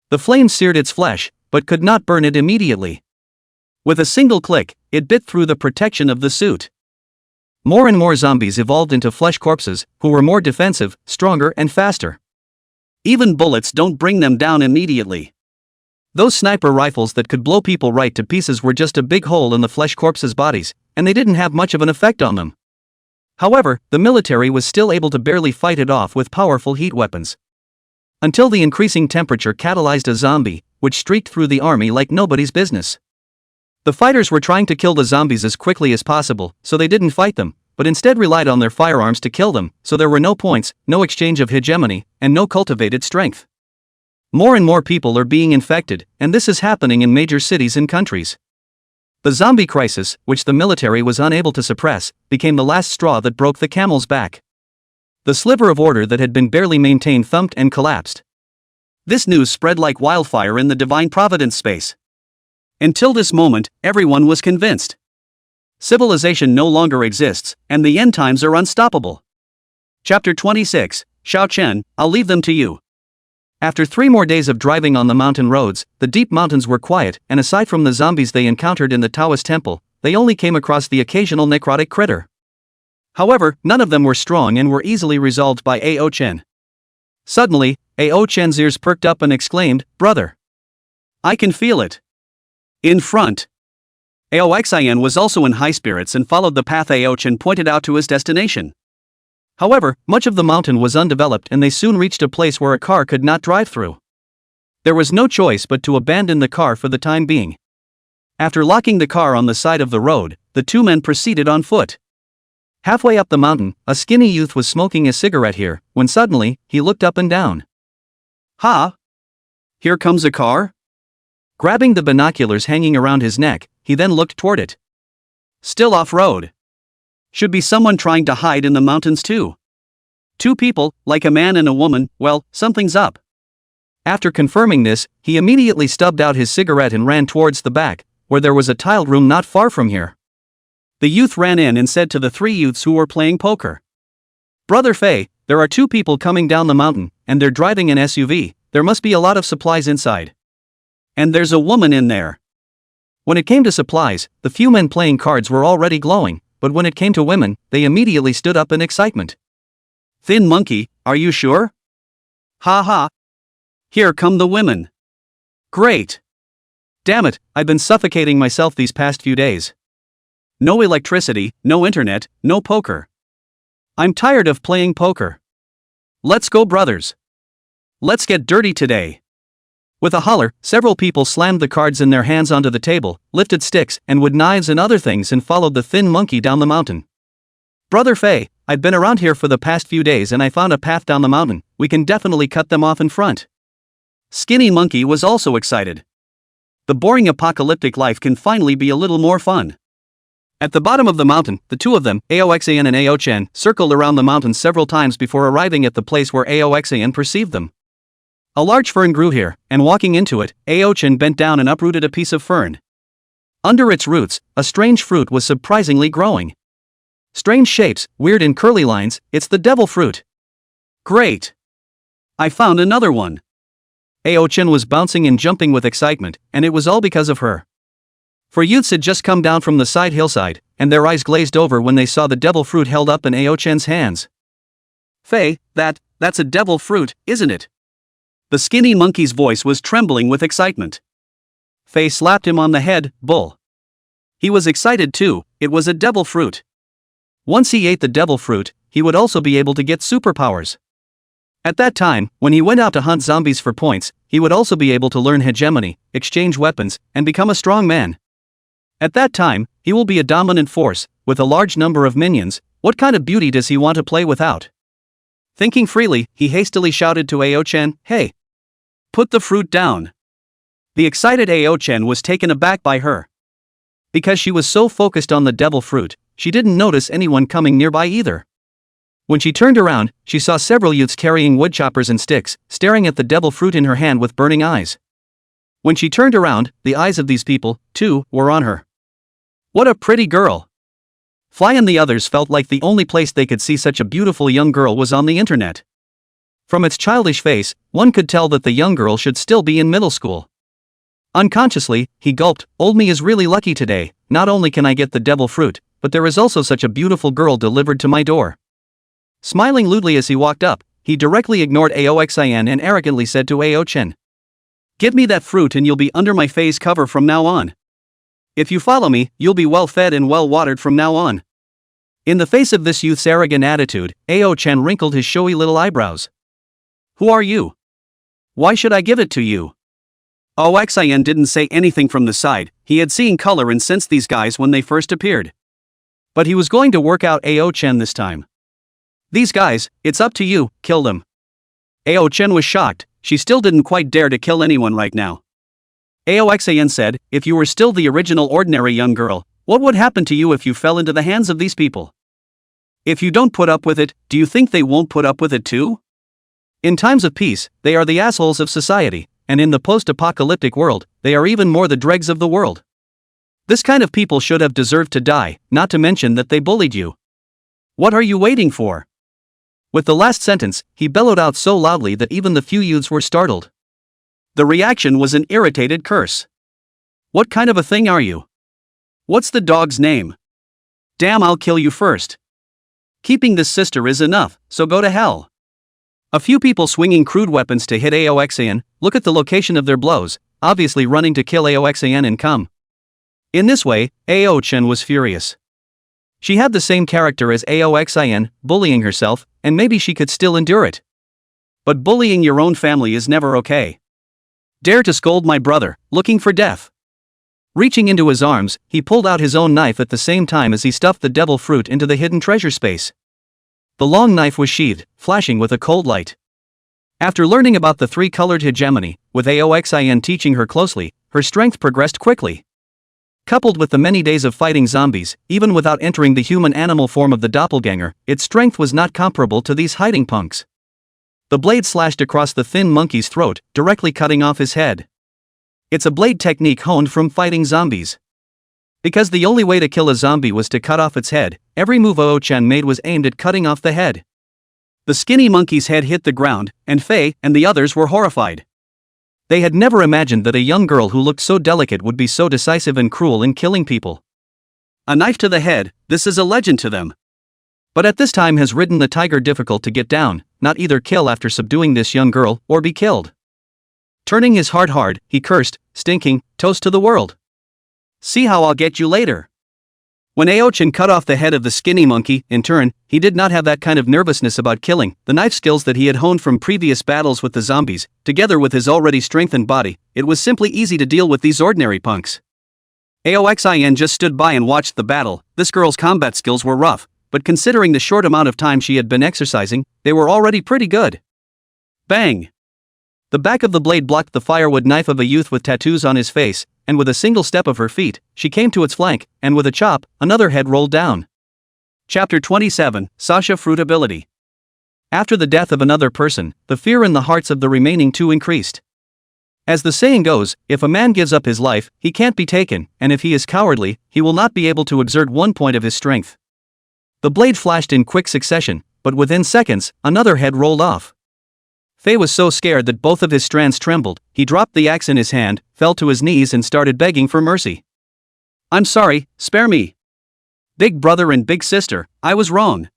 The flames seared its flesh, but could not burn it immediately. With a single click, it bit through the protection of the suit. More and more zombies evolved into flesh corpses, who were more defensive, stronger and faster. Even bullets don't bring them down immediately. Those sniper rifles that could blow people right to pieces were just a big hole in the flesh corpses' bodies, and they didn't have much of an effect on them. However, the military was still able to barely fight it off with powerful heat weapons. Until the increasing temperature catalyzed a zombie, which streaked through the army like nobody's business. The fighters were trying to kill the zombies as quickly as possible, so they didn't fight them, but instead relied on their firearms to kill them, so there were no points, no exchange of hegemony, and no cultivated strength. More and more people are being infected, and this is happening in major cities and countries. The zombie crisis, which the military was unable to suppress, became the last straw that broke the camel's back. The sliver of order that had been barely maintained thumped and collapsed. This news spread like wildfire in the Divine Providence space. Until this moment, everyone was convinced. Civilization no longer exists, and the end times are unstoppable. Chapter 26, Xiao Chen, I'll leave them to you. After 3 more days of driving on the mountain roads, the deep mountains were quiet, and aside from the zombies they encountered in the Taoist temple, they only came across the occasional necrotic critter. However, none of them were strong and were easily resolved by Ao Chen. Suddenly, Ao Chen's ears perked up and exclaimed, "Brother! I can feel it!" In front. Ao Xian was also in high spirits and followed the path Ao Chen pointed out to his destination. However, much of the mountain was undeveloped and they soon reached a place where a car could not drive through. There was no choice but to abandon the car for the time being. After locking the car on the side of the road, the 2 men proceeded on foot. Halfway up the mountain, a skinny youth was smoking a cigarette here, when suddenly, he looked up and down. "Ha! Here comes a car?" Grabbing the binoculars hanging around his neck, he then looked toward it. Still off-road. Should be someone trying to hide in the mountains too. 2 people, like a man and a woman, well, something's up. After confirming this, he immediately stubbed out his cigarette and ran towards the back, where there was a tiled room not far from here. The youth ran in and said to the 3 youths who were playing poker, "Brother Fei, there are 2 people coming down the mountain, and they're driving an SUV, there must be a lot of supplies inside. And there's a woman in there." When it came to supplies, the few men playing cards were already glowing, but when it came to women, they immediately stood up in excitement. "Thin monkey, are you sure? Ha ha! Here come the women. Great! Damn it, I've been suffocating myself these past few days. No electricity, no internet, no poker. I'm tired of playing poker. Let's go, brothers. Let's get dirty today." With a holler, several people slammed the cards in their hands onto the table, lifted sticks and wood knives and other things and followed the thin monkey down the mountain. "Brother Fei, I've been around here for the past few days and I found a path down the mountain, we can definitely cut them off in front." Skinny Monkey was also excited. The boring apocalyptic life can finally be a little more fun. At the bottom of the mountain, the 2 of them, Ao Xian and Ao Chen, circled around the mountain several times before arriving at the place where Ao Xian perceived them. A large fern grew here, and walking into it, Ao Chen bent down and uprooted a piece of fern. Under its roots, a strange fruit was surprisingly growing. Strange shapes, weird and curly lines, it's the devil fruit. Great! I found another one. Ao Chen was bouncing and jumping with excitement, and it was all because of her. 4 youths had just come down from the side hillside, and their eyes glazed over when they saw the devil fruit held up in Ao Chen's hands. "Fei, that's a devil fruit, isn't it?" The skinny monkey's voice was trembling with excitement. Fei slapped him on the head, "Bull." He was excited too, it was a devil fruit. Once he ate the devil fruit, he would also be able to get superpowers. At that time, when he went out to hunt zombies for points, he would also be able to learn hegemony, exchange weapons, and become a strong man. At that time, he will be a dominant force, with a large number of minions. What kind of beauty does he want to play without? Thinking freely, he hastily shouted to Ao Chen, "Hey! Put the fruit down." The excited Ao Chen was taken aback by her. Because she was so focused on the devil fruit, she didn't notice anyone coming nearby either. When she turned around, she saw several youths carrying wood choppers and sticks, staring at the devil fruit in her hand with burning eyes. When she turned around, the eyes of these people, too, were on her. What a pretty girl! Fly and the others felt like the only place they could see such a beautiful young girl was on the internet. From its childish face, one could tell that the young girl should still be in middle school. Unconsciously, he gulped, "Old me is really lucky today, not only can I get the devil fruit, but there is also such a beautiful girl delivered to my door." Smiling lewdly as he walked up, he directly ignored Ao Xian and arrogantly said to Ao Chen, "Give me that fruit and you'll be under my Fei's cover from now on. If you follow me, you'll be well fed and well watered from now on." In the face of this youth's arrogant attitude, Ao Chen wrinkled his showy little eyebrows. "Who are you? Why should I give it to you?" Ao Xian didn't say anything from the side, he had seen color and sensed these guys when they first appeared. But he was going to work out Ao Chen this time. "These guys, it's up to you, kill them." Ao Chen was shocked, she still didn't quite dare to kill anyone right now. Ao Xian said, "If you were still the original ordinary young girl, what would happen to you if you fell into the hands of these people? If you don't put up with it, do you think they won't put up with it too? In times of peace, they are the assholes of society, and in the post-apocalyptic world, they are even more the dregs of the world. This kind of people should have deserved to die, not to mention that they bullied you. What are you waiting for? With the last sentence, he bellowed out so loudly that even the few youths were startled. The reaction was an irritated curse. What kind of a thing are you? What's the dog's name? Damn, I'll kill you first. Keeping this sister is enough, so go to hell. A few people swinging crude weapons to hit Aoxan, look at the location of their blows, obviously running to kill Aoxan and come. In this way, Ao-chen was furious. She had the same character as Aoxan, bullying herself, and maybe she could still endure it. But bullying your own family is never okay. Dare to scold my brother, looking for death. Reaching into his arms, he pulled out his own knife at the same time as he stuffed the devil fruit into the hidden treasure space. The long knife was sheathed, flashing with a cold light. After learning about the three-colored hegemony, with Aoxan teaching her closely, her strength progressed quickly. Coupled with the many days of fighting zombies, even without entering the human-animal form of the doppelganger, its strength was not comparable to these hiding punks. The blade slashed across the thin monkey's throat, directly cutting off his head. It's a blade technique honed from fighting zombies. Because the only way to kill a zombie was to cut off its head, every move Ao-chen made was aimed at cutting off the head. The skinny monkey's head hit the ground, and Faye and the others were horrified. They had never imagined that a young girl who looked so delicate would be so decisive and cruel in killing people. A knife to the head, this is a legend to them. But at this time has ridden the tiger difficult to get down, not either kill after subduing this young girl, or be killed. Turning his heart hard, he cursed, stinking, toast to the world. See how I'll get you later. When Ao-chen cut off the head of the skinny monkey, in turn, he did not have that kind of nervousness about killing. The knife skills that he had honed from previous battles with the zombies, together with his already strengthened body, it was simply easy to deal with these ordinary punks. Aoxan just stood by and watched the battle. This girl's combat skills were rough, but considering the short amount of time she had been exercising, they were already pretty good. Bang! The back of the blade blocked the firewood knife of a youth with tattoos on his face, and with a single step of her feet, she came to its flank, and with a chop, another head rolled down. Chapter 27, Sasha Fruit Ability. After the death of another person, the fear in the hearts of the remaining two increased. As the saying goes, if a man gives up his life, he can't be taken, and if he is cowardly, he will not be able to exert 1 point of his strength. The blade flashed in quick succession, but within seconds, another head rolled off. Faye was so scared that both of his strands trembled. He dropped the axe in his hand, fell to his knees and started begging for mercy. I'm sorry, spare me. Big brother and big sister, I was wrong.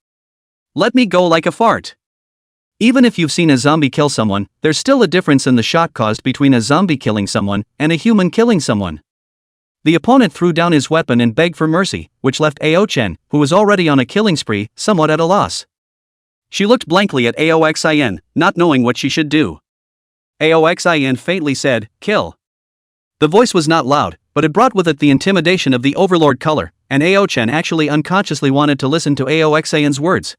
Let me go like a fart. Even if you've seen a zombie kill someone, there's still a difference in the shock caused between a zombie killing someone and a human killing someone. The opponent threw down his weapon and begged for mercy, which left Ao-chen, who was already on a killing spree, somewhat at a loss. She looked blankly at Aoxan, not knowing what she should do. Aoxan faintly said, "Kill." The voice was not loud, but it brought with it the intimidation of the overlord color, and Ao-chen actually unconsciously wanted to listen to Aoxan's words.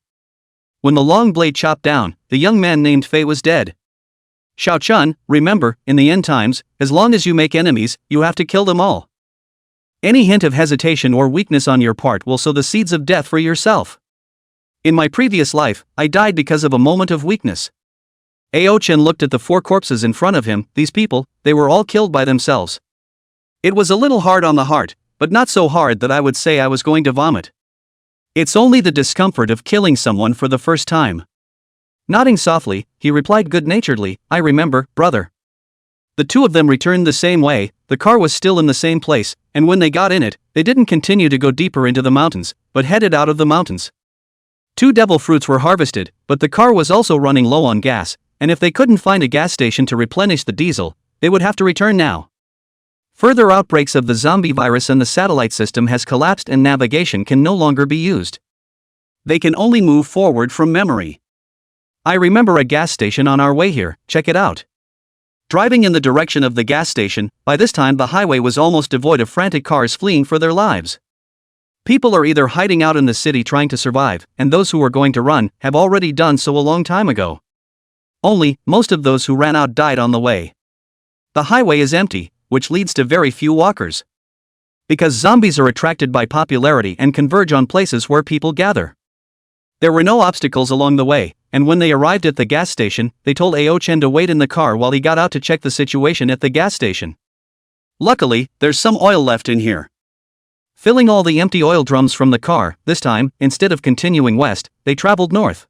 When the long blade chopped down, the young man named Faye was dead. Xiao-chun, remember, in the end times, as long as you make enemies, you have to kill them all. Any hint of hesitation or weakness on your part will sow the seeds of death for yourself. In my previous life, I died because of a moment of weakness. Ao-chen looked at the 4 corpses in front of him. These people, they were all killed by themselves. It was a little hard on the heart, but not so hard that I would say I was going to vomit. It's only the discomfort of killing someone for the first time. Nodding softly, he replied good-naturedly, I remember, brother. The two of them returned the same way. The car was still in the same place, and when they got in it, they didn't continue to go deeper into the mountains, but headed out of the mountains. 2 devil fruits were harvested, but the car was also running low on gas, and if they couldn't find a gas station to replenish the diesel, they would have to return now. Further outbreaks of the zombie virus and the satellite system has collapsed and navigation can no longer be used. They can only move forward from memory. I remember a gas station on our way here, check it out. Driving in the direction of the gas station, by this time the highway was almost devoid of frantic cars fleeing for their lives. People are either hiding out in the city trying to survive, and those who are going to run have already done so a long time ago. Only, most of those who ran out died on the way. The highway is empty, which leads to very few walkers. Because zombies are attracted by popularity and converge on places where people gather. There were no obstacles along the way, and when they arrived at the gas station, they told Ao-chen to wait in the car while he got out to check the situation at the gas station. Luckily, there's some oil left in here. Filling all the empty oil drums from the car, this time, instead of continuing west, they traveled north.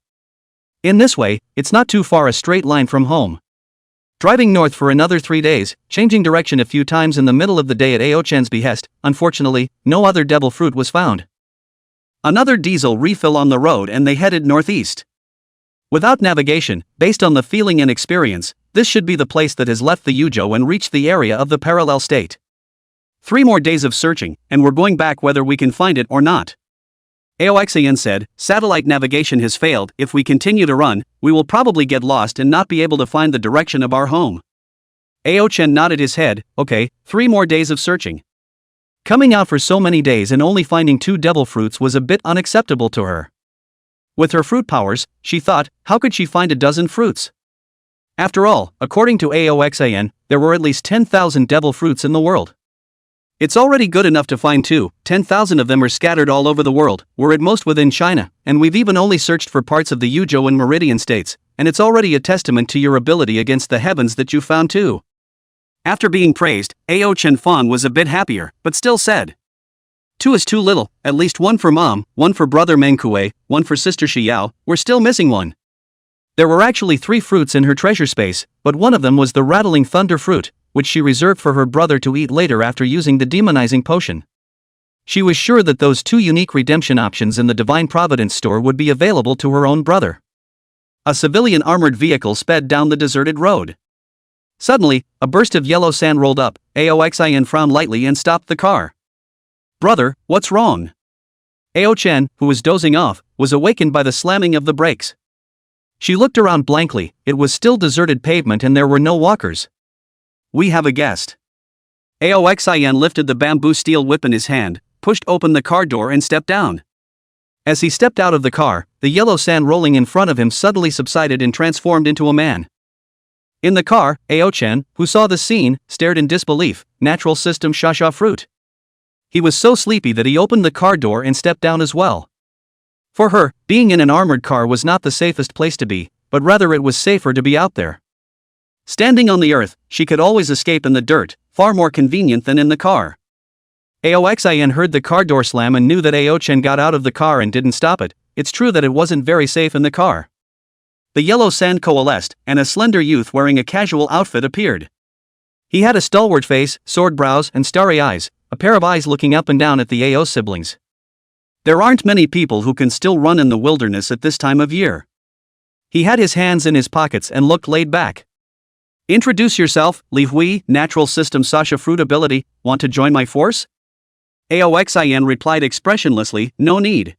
In this way, it's not too far a straight line from home. Driving north for another 3 days, changing direction a few times in the middle of the day at Ao-chan's behest, unfortunately, no other devil fruit was found. Another diesel refill on the road and they headed northeast. Without navigation, based on the feeling and experience, this should be the place that has left the Yujo and reached the area of the parallel state. 3 more days of searching, and we're going back whether we can find it or not. Aoxian said, satellite navigation has failed. If we continue to run, we will probably get lost and not be able to find the direction of our home. Ao-chen nodded his head, okay, 3 more days of searching. Coming out for so many days and only finding 2 devil fruits was a bit unacceptable to her. With her fruit powers, she thought, how could she find a dozen fruits? After all, according to Aoxian, there were at least 10,000 devil fruits in the world. It's already good enough to find 2, 10,000 of them are scattered all over the world, we're at most within China, and we've even only searched for parts of the Yujo and Meridian states, and it's already a testament to your ability against the heavens that you found 2. After being praised, Ao-chen Fong was a bit happier, but still said, 2 is too little, at least 1 for mom, 1 for brother Mengkue, 1 for sister Xiao, we're still missing 1. There were actually 3 fruits in her treasure space, but one of them was the rattling thunder fruit, which she reserved for her brother to eat later after using the demonizing potion. She was sure that those 2 unique redemption options in the Divine Providence store would be available to her own brother. A civilian armored vehicle sped down the deserted road. Suddenly, a burst of yellow sand rolled up. Aoxian frowned lightly and stopped the car. Brother, what's wrong? Ao-chen, who was dozing off, was awakened by the slamming of the brakes. She looked around blankly. It was still deserted pavement and there were no walkers. We have a guest. Aoxian lifted the bamboo steel whip in his hand, pushed open the car door and stepped down. As he stepped out of the car, the yellow sand rolling in front of him suddenly subsided and transformed into a man. In the car, Ao-chen, who saw the scene, stared in disbelief. Natural system shasha fruit. He was so sleepy that he opened the car door and stepped down as well. For her, being in an armored car was not the safest place to be, but rather it was safer to be out there. Standing on the earth, she could always escape in the dirt, far more convenient than in the car. Aoxian heard the car door slam and knew that Ao-chen got out of the car and didn't stop it. It's true that it wasn't very safe in the car. The yellow sand coalesced, and a slender youth wearing a casual outfit appeared. He had a stalwart face, sword brows, and starry eyes, a pair of eyes looking up and down at the Ao siblings. There aren't many people who can still run in the wilderness at this time of year. He had his hands in his pockets and looked laid back. Introduce yourself, Li Hui, natural system Sasha fruit ability, want to join my force? Aoxian replied expressionlessly, no need.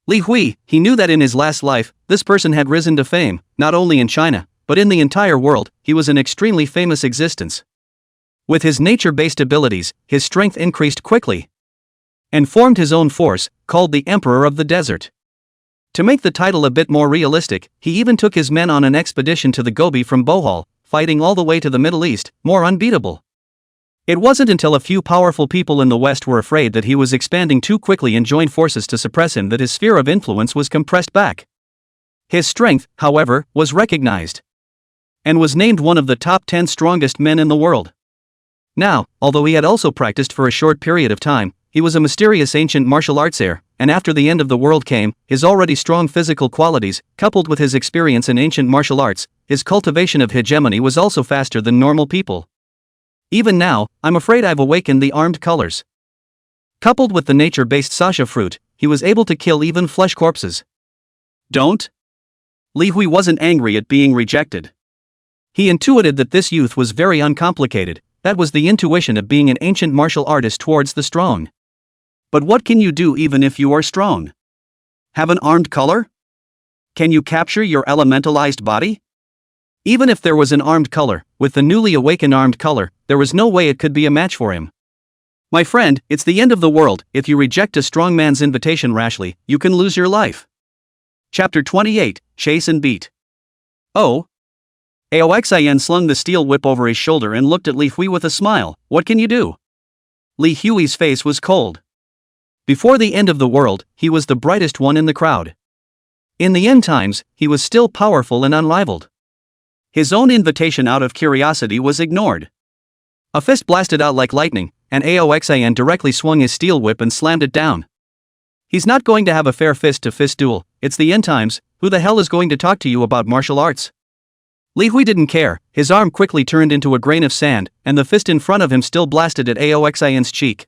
Li Hui, he knew that in his last life, this person had risen to fame, not only in China, but in the entire world. He was an extremely famous existence. With his nature-based abilities, his strength increased quickly. And formed his own force, called the Emperor of the Desert. To make the title a bit more realistic, he even took his men on an expedition to the Gobi from Bohol, fighting all the way to the Middle East, more unbeatable. It wasn't until a few powerful people in the West were afraid that he was expanding too quickly and joined forces to suppress him that his sphere of influence was compressed back. His strength, however, was recognized. And was named one of the top 10 strongest men in the world. Now, although he had also practiced for a short period of time, he was a mysterious ancient martial arts heir, and after the end of the world came, his already strong physical qualities, coupled with his experience in ancient martial arts, his cultivation of hegemony was also faster than normal people. Even now, I'm afraid I've awakened the armed colors. Coupled with the nature-based Sasha fruit, he was able to kill even flesh corpses. Don't? Li Hui wasn't angry at being rejected. He intuited that this youth was very uncomplicated. That was the intuition of being an ancient martial artist towards the strong. But what can you do even if you are strong? Have an armed color? Can you capture your elementalized body? Even if there was an armed color, with the newly awakened armed color, there was no way it could be a match for him. My friend, it's the end of the world. If you reject a strong man's invitation rashly, you can lose your life. Chapter 28, Chase and Beat. Oh. Aoxian slung the steel whip over his shoulder and looked at Li Hui with a smile. What can you do? Li Hui's face was cold. Before the end of the world, he was the brightest one in the crowd. In the end times, he was still powerful and unrivaled. His own invitation out of curiosity was ignored. A fist blasted out like lightning, and Aoxian directly swung his steel whip and slammed it down. He's not going to have a fair fist-to-fist duel. It's the end times. Who the hell is going to talk to you about martial arts? Li Hui didn't care, his arm quickly turned into a grain of sand, and the fist in front of him still blasted at Aoxin's cheek.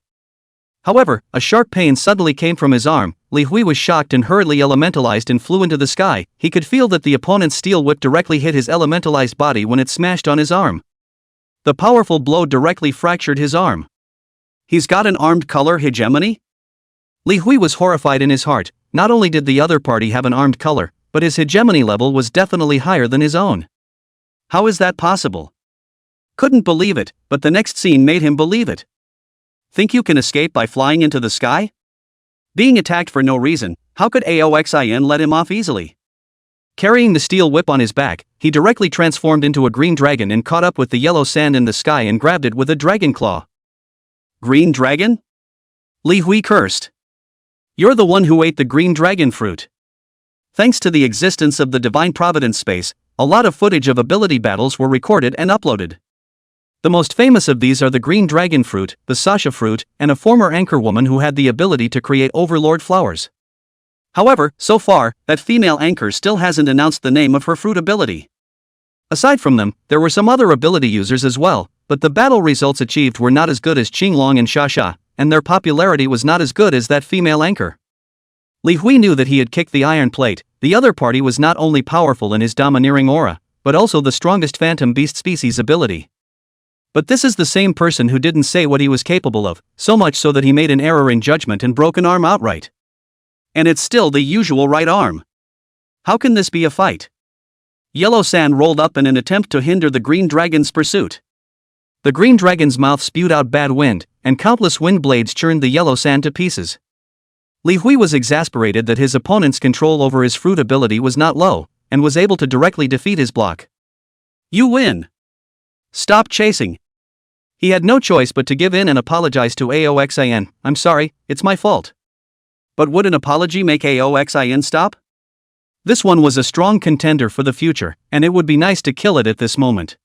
However, a sharp pain suddenly came from his arm. Li Hui was shocked and hurriedly elementalized and flew into the sky. He could feel that the opponent's steel whip directly hit his elementalized body when it smashed on his arm. The powerful blow directly fractured his arm. He's got an armed color hegemony? Li Hui was horrified in his heart. Not only did the other party have an armed color, but his hegemony level was definitely higher than his own. How is that possible? Couldn't believe it, but the next scene made him believe it. Think you can escape by flying into the sky? Being attacked for no reason, how could Aoxin let him off easily? Carrying the steel whip on his back, he directly transformed into a green dragon and caught up with the yellow sand in the sky and grabbed it with a dragon claw. Green dragon? Li Hui cursed. You're the one who ate the green dragon fruit. Thanks to the existence of the Divine Providence space, a lot of footage of ability battles were recorded and uploaded. The most famous of these are the green dragon fruit, the Sasha fruit, and a former anchor woman who had the ability to create overlord flowers. However, so far, that female anchor still hasn't announced the name of her fruit ability. Aside from them, there were some other ability users as well, but the battle results achieved were not as good as Qinglong and Xia, and their popularity was not as good as that female anchor. Li Hui knew that he had kicked the iron plate. The other party was not only powerful in his domineering aura, but also the strongest phantom beast species ability. But this is the same person who didn't say what he was capable of, so much so that he made an error in judgment and broke an arm outright. And it's still the usual right arm. How can this be a fight? Yellow sand rolled up in an attempt to hinder the green dragon's pursuit. The green dragon's mouth spewed out bad wind, and countless wind blades churned the yellow sand to pieces. Li Hui was exasperated that his opponent's control over his fruit ability was not low, and was able to directly defeat his block. You win! Stop chasing! He had no choice but to give in and apologize to Aoxin. I'm sorry, it's my fault. But would an apology make Aoxin stop? This one was a strong contender for the future, and it would be nice to kill it at this moment.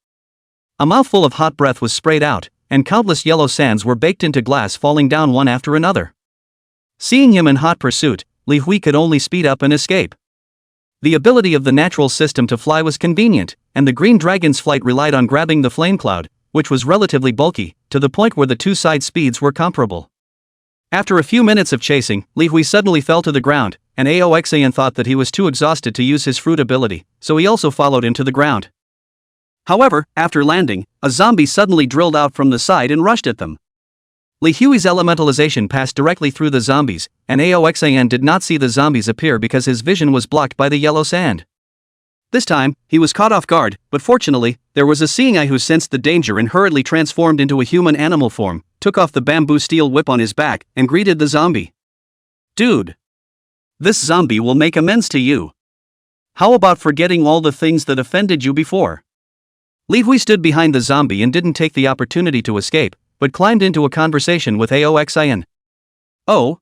A mouthful of hot breath was sprayed out, and countless yellow sands were baked into glass, falling down one after another. Seeing him in hot pursuit, Li Hui could only speed up and escape. The ability of the natural system to fly was convenient, and the green dragon's flight relied on grabbing the flame cloud, which was relatively bulky, to the point where the two side speeds were comparable. After a few minutes of chasing, Li Hui suddenly fell to the ground, and Aoxin thought that he was too exhausted to use his fruit ability, so he also followed him to the ground. However, after landing, a zombie suddenly drilled out from the side and rushed at them. Li Hui's elementalization passed directly through the zombies, and Aoxin did not see the zombies appear because his vision was blocked by the yellow sand. This time, he was caught off guard, but fortunately, there was a seeing eye who sensed the danger and hurriedly transformed into a human animal form, took off the bamboo steel whip on his back, and greeted the zombie. Dude! This zombie will make amends to you. How about forgetting all the things that offended you before? Li Hui stood behind the zombie and didn't take the opportunity to escape, but climbed into a conversation with Aoxin. Oh?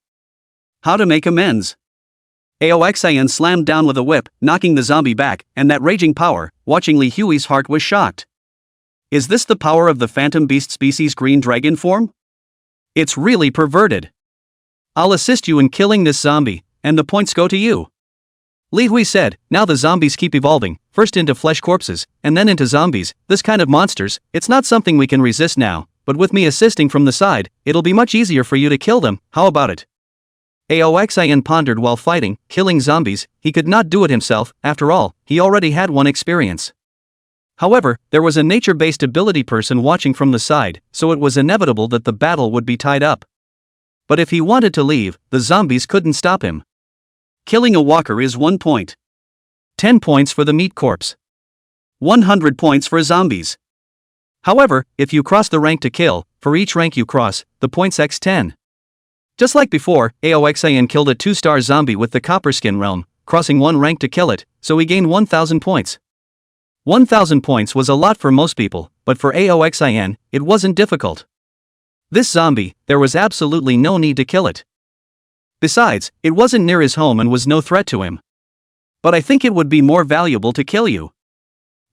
How to make amends? Aoxin slammed down with a whip, knocking the zombie back, and that raging power, watching Li Hui's heart was shocked. Is this the power of the phantom beast species green dragon form? It's really perverted. I'll assist you in killing this zombie, and the points go to you. Li Hui said, now the zombies keep evolving, first into flesh corpses, and then into zombies, this kind of monsters, it's not something we can resist now, but with me assisting from the side, it'll be much easier for you to kill them, how about it? Aoxin pondered while fighting, killing zombies. He could not do it himself, after all, he already had one experience. However, there was a nature-based ability person watching from the side, so it was inevitable that the battle would be tied up. But if he wanted to leave, the zombies couldn't stop him. Killing a walker is 1 point. 10 points for the meat corpse. 100 points for zombies. However, if you cross the rank to kill, for each rank you cross, the points x10. Just like before, Aoxin killed a 2-star zombie with the Copperskin realm, crossing one rank to kill it, so he gained 1000 points. 1000 points was a lot for most people, but for Aoxin, it wasn't difficult. This zombie, there was absolutely no need to kill it. Besides, it wasn't near his home and was no threat to him. But I think it would be more valuable to kill you.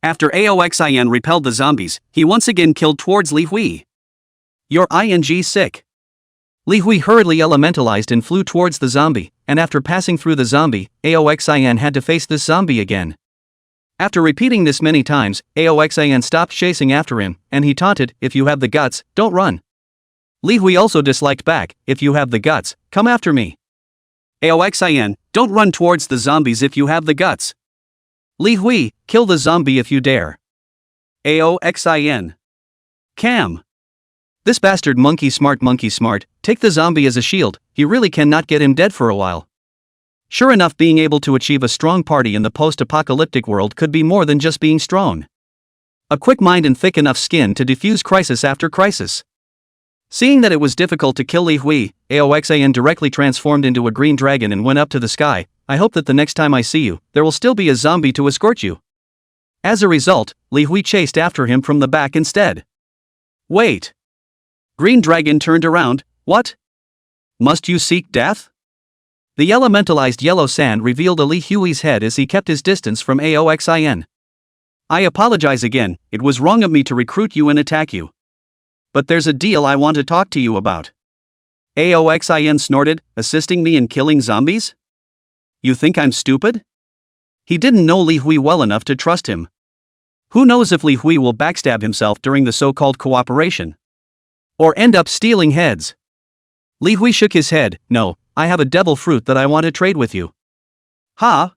After Aoxin repelled the zombies, he once again killed towards Li Hui. You're sick. Li Hui hurriedly elementalized and flew towards the zombie, and after passing through the zombie, Aoxin had to face this zombie again. After repeating this many times, Aoxin stopped chasing after him, and he taunted, "If you have the guts, don't run." Li Hui also disliked back, "If you have the guts, come after me." Aoxin, don't run towards the zombies if you have the guts. Li Hui, kill the zombie if you dare. Aoxin. Cam. This bastard monkey smart, take the zombie as a shield, he really cannot get him dead for a while. Sure enough, being able to achieve a strong party in the post-apocalyptic world could be more than just being strong. A quick mind and thick enough skin to defuse crisis after crisis. Seeing that it was difficult to kill Li Hui, Aoxin directly transformed into a green dragon and went up to the sky. "I hope that the next time I see you, there will still be a zombie to escort you." As a result, Li Hui chased after him from the back instead. Wait. Green Dragon turned around. "What? Must you seek death?" The elementalized yellow sand revealed a Li Hui's head as he kept his distance from Aoxin. "I apologize again, it was wrong of me to recruit you and attack you. But there's a deal I want to talk to you about." Aoxin snorted, "Assisting me in killing zombies? You think I'm stupid?" He didn't know Li Hui well enough to trust him. Who knows if Li Hui will backstab himself during the so-called cooperation? Or end up stealing heads? Li Hui shook his head. "No, I have a devil fruit that I want to trade with you." "Huh?"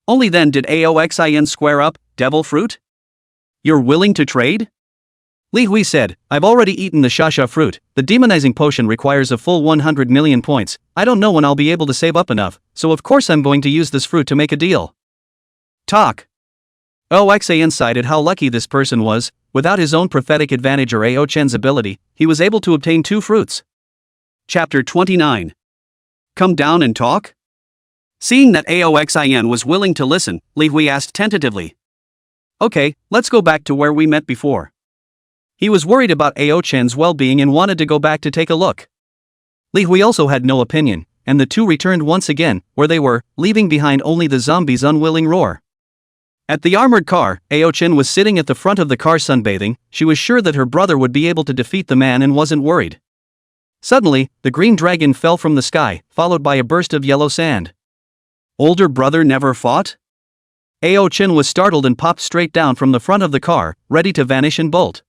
Only then did Aoxin square up. "Devil fruit? You're willing to trade?" Li Hui said, "I've already eaten the Shasha fruit, the demonizing potion requires a full 100 million points, I don't know when I'll be able to save up enough, so of course I'm going to use this fruit to make a deal." Talk. Aoxin cited how lucky this person was. Without his own prophetic advantage or Aochen's ability, he was able to obtain 2 fruits. Chapter 29. Come down and talk? Seeing that Aoxin was willing to listen, Li Hui asked tentatively. "Okay, let's go back to where we met before." He was worried about Aochen's well-being and wanted to go back to take a look. Li Hui also had no opinion, and the two returned once again, where they were, leaving behind only the zombie's unwilling roar. At the armored car, Aochen was sitting at the front of the car sunbathing. She was sure that her brother would be able to defeat the man and wasn't worried. Suddenly, the green dragon fell from the sky, followed by a burst of yellow sand. "Older brother never fought?" Aochen was startled and popped straight down from the front of the car, ready to vanish and bolt.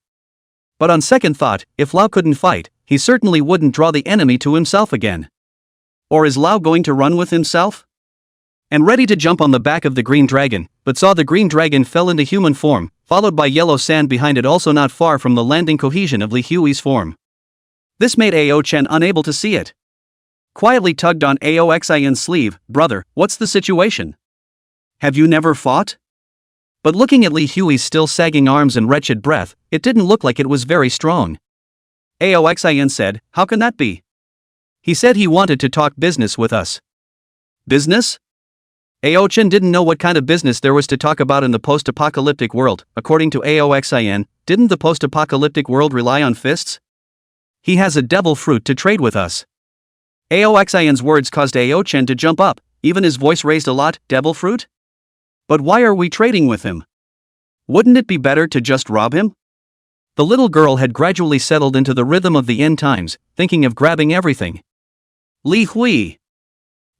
But on second thought, if Lao couldn't fight, he certainly wouldn't draw the enemy to himself again. Or is Lao going to run with himself? And ready to jump on the back of the green dragon, but saw the green dragon fell into human form, followed by yellow sand behind it, also not far from the landing cohesion of Li Hui's form. This made Aochen unable to see it. Quietly tugged on Aoxin's sleeve. "Brother, what's the situation? Have you never fought?" But looking at Li Hui's still sagging arms and wretched breath, it didn't look like it was very strong. Aoxin said, "How can that be? He said he wanted to talk business with us." Business? Aochen didn't know what kind of business there was to talk about in the post-apocalyptic world. According to Aoxin, didn't the post-apocalyptic world rely on fists? "He has a devil fruit to trade with us." Aoxin's words caused Aochen to jump up, even his voice raised a lot. "Devil fruit? But why are we trading with him? Wouldn't it be better to just rob him?" The little girl had gradually settled into the rhythm of the end times, thinking of grabbing everything. "Li Hui,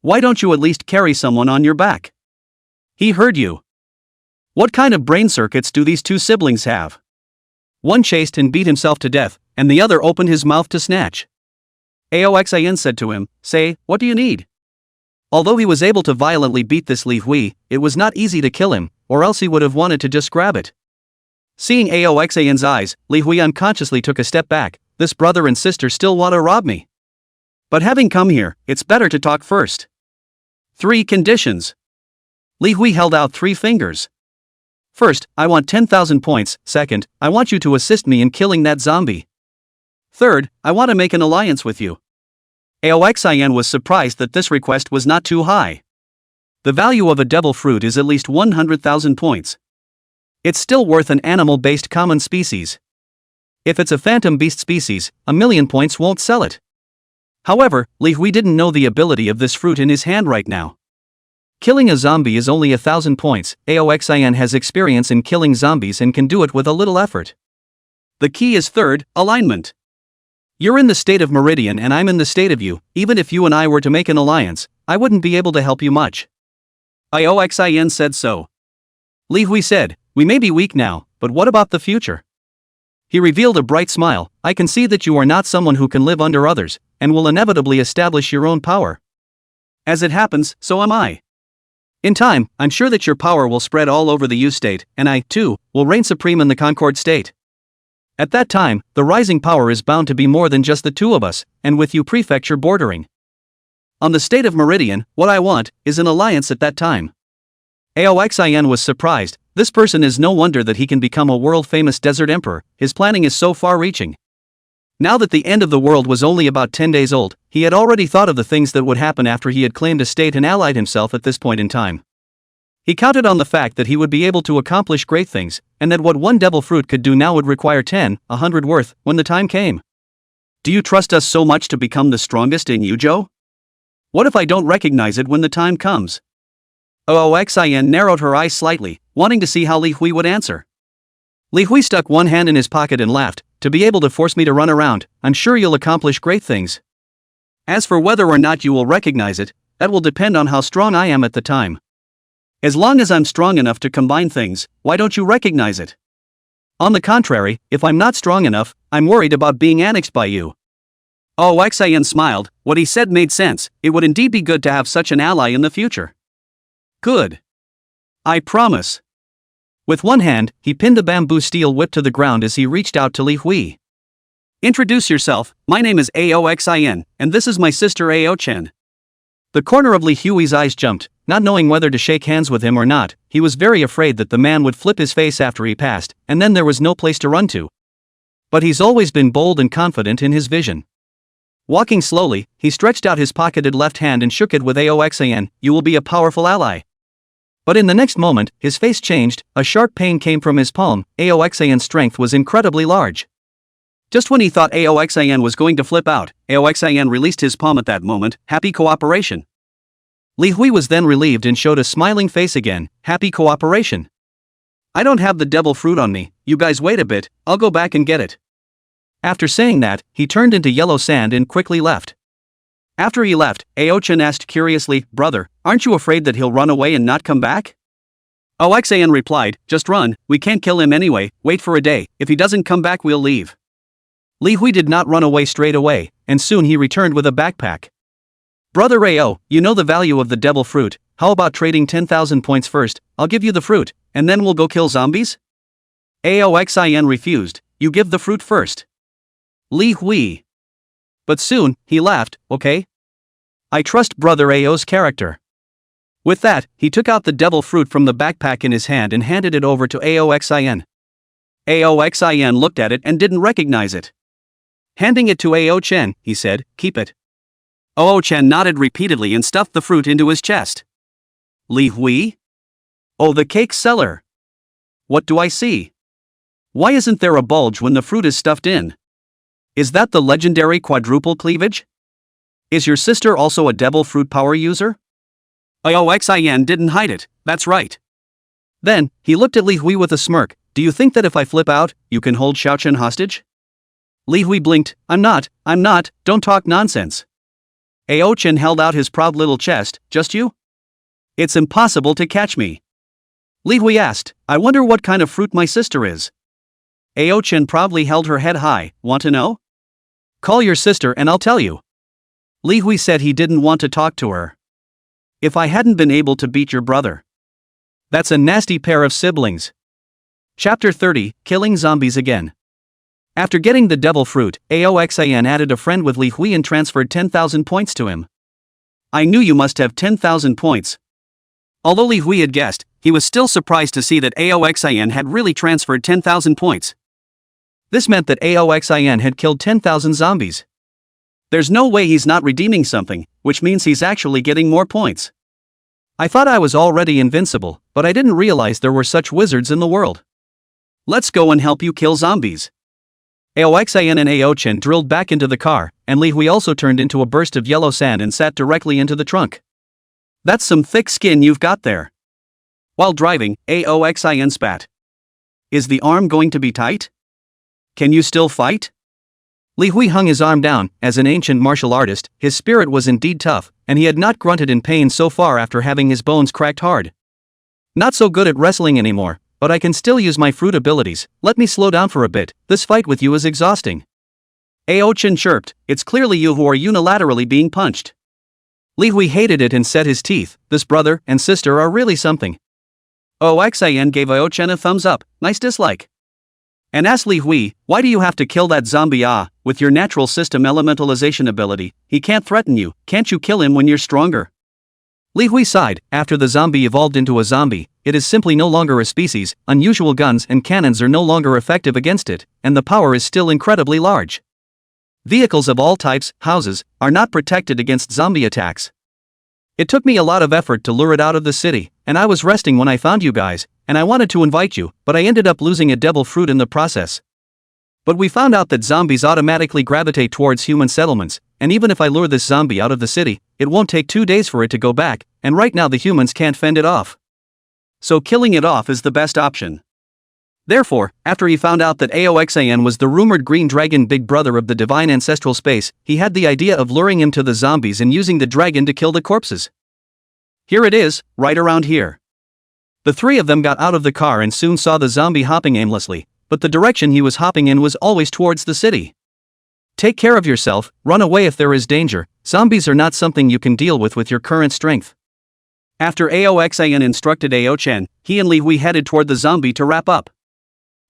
why don't you at least carry someone on your back? He heard you. What kind of brain circuits do these two siblings have? One chased and beat himself to death, and the other opened his mouth to snatch." Aoxin said to him, "Say, what do you need?" Although he was able to violently beat this Li Hui, it was not easy to kill him, or else he would have wanted to just grab it. Seeing Aoxin's eyes, Li Hui unconsciously took a step back. "This brother and sister still want to rob me. But having come here, it's better to talk first. 3 conditions." Li Hui held out 3 fingers. "First, I want 10,000 points. Second, I want you to assist me in killing that zombie. Third, I want to make an alliance with you." Aoxin was surprised that this request was not too high. The value of a devil fruit is at least 100,000 points. It's still worth an animal-based common species. If it's a phantom beast species, 1,000,000 points won't sell it. However, Li Hui didn't know the ability of this fruit in his hand right now. Killing a zombie is only 1,000 points. Aoxin has experience in killing zombies and can do it with a little effort. The key is third, alignment. You're in the state of Meridian and I'm in the state of you. Even if you and I were to make an alliance, I wouldn't be able to help you much. Ioxin said so. Li Hui said, we may be weak now, but what about the future? He revealed a bright smile. I can see that you are not someone who can live under others, and will inevitably establish your own power. As it happens, so am I. In time, I'm sure that your power will spread all over the U state, and I, too, will reign supreme in the Concord state. At that time, the rising power is bound to be more than just the two of us, and with you prefecture bordering on the state of Meridian, what I want is an alliance at that time. Aoxin was surprised. This person is no wonder that he can become a world-famous desert emperor, his planning is so far-reaching. Now that the end of the world was only about 10 days old, he had already thought of the things that would happen after he had claimed a state and allied himself at this point in time. He counted on the fact that he would be able to accomplish great things, and that what one devil fruit could do now would require 10, 100 worth, when the time came. Do you trust us so much to become the strongest in Yujo? What if I don't recognize it when the time comes? Oxin narrowed her eyes slightly, wanting to see how Li Hui would answer. Li Hui stuck one hand in his pocket and laughed. To be able to force me to run around, I'm sure you'll accomplish great things. As for whether or not you will recognize it, that will depend on how strong I am at the time. As long as I'm strong enough to combine things, why don't you recognize it? On the contrary, if I'm not strong enough, I'm worried about being annexed by you. Oxin smiled. What he said made sense. It would indeed be good to have such an ally in the future. Good. I promise. With one hand, he pinned the bamboo steel whip to the ground as he reached out to Li Hui. Introduce yourself, my name is Aoxin, and this is my sister Aochen. The corner of Li Hui's eyes jumped, not knowing whether to shake hands with him or not. He was very afraid that the man would flip his face after he passed, and then there was no place to run to. But he's always been bold and confident in his vision. Walking slowly, he stretched out his pocketed left hand and shook it with Aoxin. You will be a powerful ally. But in the next moment, his face changed, a sharp pain came from his palm. Aoxin's strength was incredibly large. Just when he thought Aoxin was going to flip out, Aoxin released his palm at that moment. Happy cooperation. Li Hui was then relieved and showed a smiling face again. Happy cooperation. I don't have the devil fruit on me, you guys wait a bit, I'll go back and get it. After saying that, he turned into yellow sand and quickly left. After he left, Aochen asked curiously, Brother, aren't you afraid that he'll run away and not come back? Oxin replied, Just run, we can't kill him anyway, wait for a day, if he doesn't come back we'll leave. Li Hui did not run away straight away, and soon he returned with a backpack. Brother Ao, you know the value of the devil fruit, how about trading 10,000 points first, I'll give you the fruit, and then we'll go kill zombies? Aoxin refused, you give the fruit first. Li Hui. But soon, he laughed, okay? I trust Brother Ao's character. With that, he took out the devil fruit from the backpack in his hand and handed it over to Aoxin. Aoxin looked at it and didn't recognize it. Handing it to Aochen, he said, keep it. Aochen nodded repeatedly and stuffed the fruit into his chest. Li Hui? Oh, the cake seller. What do I see? Why isn't there a bulge when the fruit is stuffed in? Is that the legendary quadruple cleavage? Is your sister also a devil fruit power user? Aoxin didn't hide it, that's right. Then, he looked at Li Hui with a smirk. Do you think that if I flip out, you can hold Xiaochen hostage? Li Hui blinked. I'm not, don't talk nonsense. Aochen held out his proud little chest. Just you? It's impossible to catch me. Li Hui asked, I wonder what kind of fruit my sister is. Aochen proudly held her head high. Want to know? Call your sister and I'll tell you. Li Hui said he didn't want to talk to her. If I hadn't been able to beat your brother. That's a nasty pair of siblings. Chapter 30, Killing Zombies Again. After getting the devil fruit, Aoxin added a friend with Li Hui and transferred 10,000 points to him. I knew you must have 10,000 points. Although Li Hui had guessed, he was still surprised to see that Aoxin had really transferred 10,000 points. This meant that Aoxin had killed 10,000 zombies. There's no way he's not redeeming something, which means he's actually getting more points. I thought I was already invincible, but I didn't realize there were such wizards in the world. Let's go and help you kill zombies. Aoxin and Aochen drilled back into the car, and Li Hui also turned into a burst of yellow sand and sat directly into the trunk. That's some thick skin you've got there. While driving, Aoxin spat. Is the arm going to be tight? Can you still fight? Li Hui hung his arm down. As an ancient martial artist, his spirit was indeed tough, and he had not grunted in pain so far after having his bones cracked hard. Not so good at wrestling anymore, but I can still use my fruit abilities. Let me slow down for a bit, this fight with you is exhausting. Ao Chen chirped, it's clearly you who are unilaterally being punched. Li Hui hated it and set his teeth. This brother and sister are really something. Oxin gave Ao Chen a thumbs up, nice dislike. And asked Li Hui, why do you have to kill that zombie? With your natural system elementalization ability, he can't threaten you, can't you kill him when you're stronger? Li Hui sighed, after the zombie evolved into a zombie, it is simply no longer a species, unusual guns and cannons are no longer effective against it, and the power is still incredibly large. Vehicles of all types, houses, are not protected against zombie attacks. It took me a lot of effort to lure it out of the city, and I was resting when I found you guys, and I wanted to invite you, but I ended up losing a devil fruit in the process. But we found out that zombies automatically gravitate towards human settlements, and even if I lure this zombie out of the city, it won't take 2 days for it to go back, and right now the humans can't fend it off. So killing it off is the best option. Therefore, after he found out that Aoxan was the rumored green dragon big brother of the divine ancestral space, he had the idea of luring him to the zombies and using the dragon to kill the corpses. Here it is, right around here. The three of them got out of the car and soon saw the zombie hopping aimlessly, but the direction he was hopping in was always towards the city. Take care of yourself, run away if there is danger, zombies are not something you can deal with your current strength. After Aoxan instructed Ao Chen, he and Li Hui headed toward the zombie to wrap up.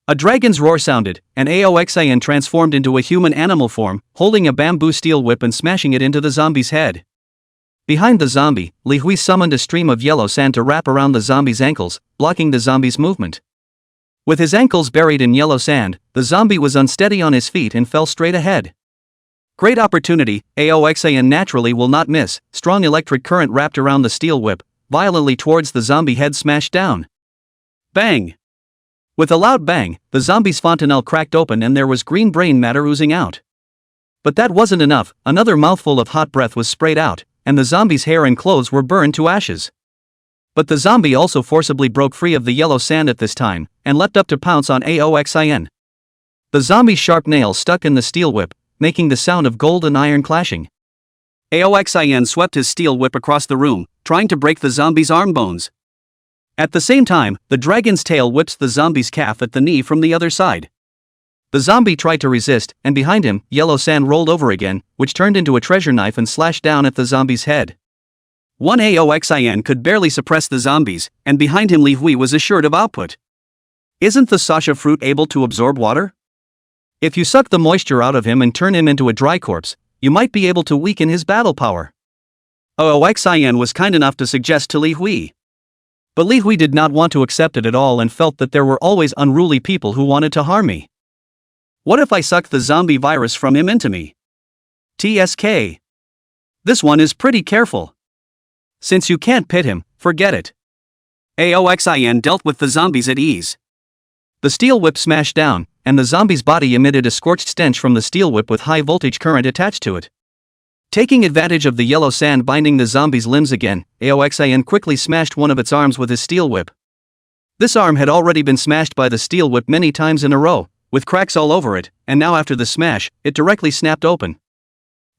A dragon's roar sounded, and Aoxan transformed into a human animal form, holding a bamboo steel whip and smashing it into the zombie's head. Behind the zombie, Li Hui summoned a stream of yellow sand to wrap around the zombie's ankles, blocking the zombie's movement. With his ankles buried in yellow sand, the zombie was unsteady on his feet and fell straight ahead. Great opportunity, Aoxan naturally will not miss. Strong electric current wrapped around the steel whip, violently towards the zombie head smashed down. Bang! With a loud bang, the zombie's fontanelle cracked open and there was green brain matter oozing out. But that wasn't enough, another mouthful of hot breath was sprayed out, and the zombie's hair and clothes were burned to ashes. But the zombie also forcibly broke free of the yellow sand at this time, and leapt up to pounce on Aoxin. The zombie's sharp nails stuck in the steel whip, making the sound of gold and iron clashing. Aoxin swept his steel whip across the room, trying to break the zombie's arm bones. At the same time, the dragon's tail whips the zombie's calf at the knee from the other side. The zombie tried to resist, and behind him, yellow sand rolled over again, which turned into a treasure knife and slashed down at the zombie's head. One Aoxin could barely suppress the zombies, and behind him Li Hui was assured of output. Isn't the Sasha fruit able to absorb water? If you suck the moisture out of him and turn him into a dry corpse, you might be able to weaken his battle power. Aoxin was kind enough to suggest to Li Hui. But Li Hui did not want to accept it at all and felt that there were always unruly people who wanted to harm me. What if I sucked the zombie virus from him into me? TSK. This one is pretty careful. Since you can't pit him, forget it. Aoxin dealt with the zombies at ease. The steel whip smashed down, and the zombie's body emitted a scorched stench from the steel whip with high voltage current attached to it. Taking advantage of the yellow sand binding the zombie's limbs again, Aoxin quickly smashed one of its arms with his steel whip. This arm had already been smashed by the steel whip many times in a row, with cracks all over it, and now after the smash, it directly snapped open.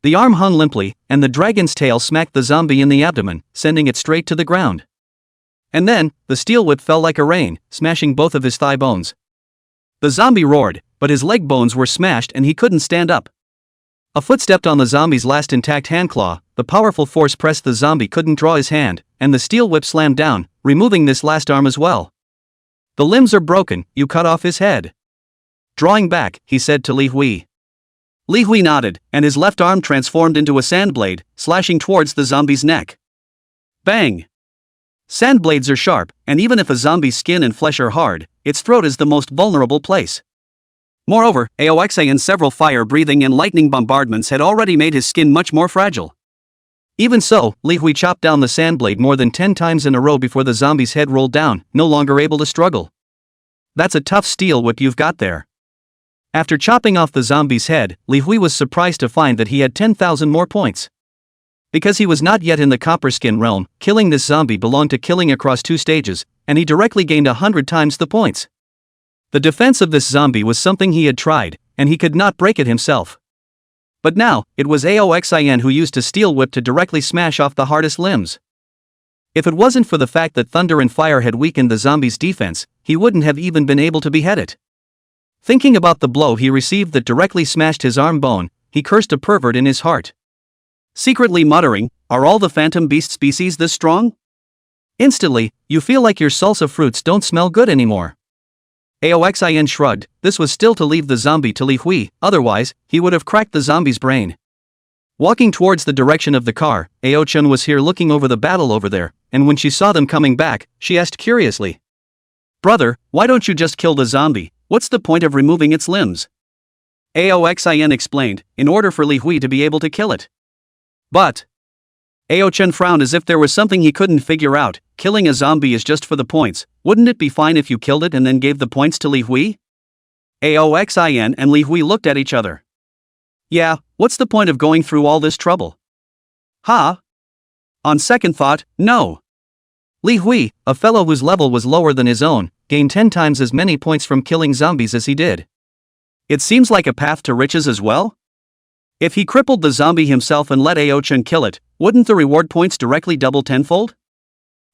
The arm hung limply, and the dragon's tail smacked the zombie in the abdomen, sending it straight to the ground. And then, the steel whip fell like a rain, smashing both of his thigh bones. The zombie roared, but his leg bones were smashed and he couldn't stand up. A foot stepped on the zombie's last intact handclaw, the powerful force pressed the zombie couldn't draw his hand, and the steel whip slammed down, removing this last arm as well. The limbs are broken, you cut off his head. Drawing back, he said to Li Hui. Li Hui nodded, and his left arm transformed into a sand blade, slashing towards the zombie's neck. Bang! Sand blades are sharp, and even if a zombie's skin and flesh are hard, its throat is the most vulnerable place. Moreover, Aoxin's several fire-breathing and lightning bombardments had already made his skin much more fragile. Even so, Li Hui chopped down the sand blade more than 10 times in a row before the zombie's head rolled down, no longer able to struggle. That's a tough steel whip you've got there. After chopping off the zombie's head, Li Hui was surprised to find that he had 10,000 more points. Because he was not yet in the copper skin realm, killing this zombie belonged to killing across 2 stages, and he directly gained 100 times the points. The defense of this zombie was something he had tried, and he could not break it himself. But now, it was Aoxin who used a steel whip to directly smash off the hardest limbs. If it wasn't for the fact that thunder and fire had weakened the zombie's defense, he wouldn't have even been able to behead it. Thinking about the blow he received that directly smashed his arm bone, he cursed a pervert in his heart. Secretly muttering, "Are all the phantom beast species this strong?" Instantly, you feel like your salsa fruits don't smell good anymore. Aoxin shrugged. This was still to leave the zombie to Li Hui, otherwise, he would have cracked the zombie's brain. Walking towards the direction of the car, Ao-chun was here looking over the battle over there, and when she saw them coming back, she asked curiously, "Brother, why don't you just kill the zombie? What's the point of removing its limbs?" Aoxin explained, in order for Li Hui to be able to kill it. But Ao-chun frowned as if there was something he couldn't figure out. Killing a zombie is just for the points. Wouldn't it be fine if you killed it and then gave the points to Li Hui? Aoxin and Li Hui looked at each other. Yeah, what's the point of going through all this trouble? Huh? On second thought, no. Li Hui, a fellow whose level was lower than his own, gained 10 times as many points from killing zombies as he did. It seems like a path to riches as well? If he crippled the zombie himself and let Ao-chun kill it, wouldn't the reward points directly double tenfold?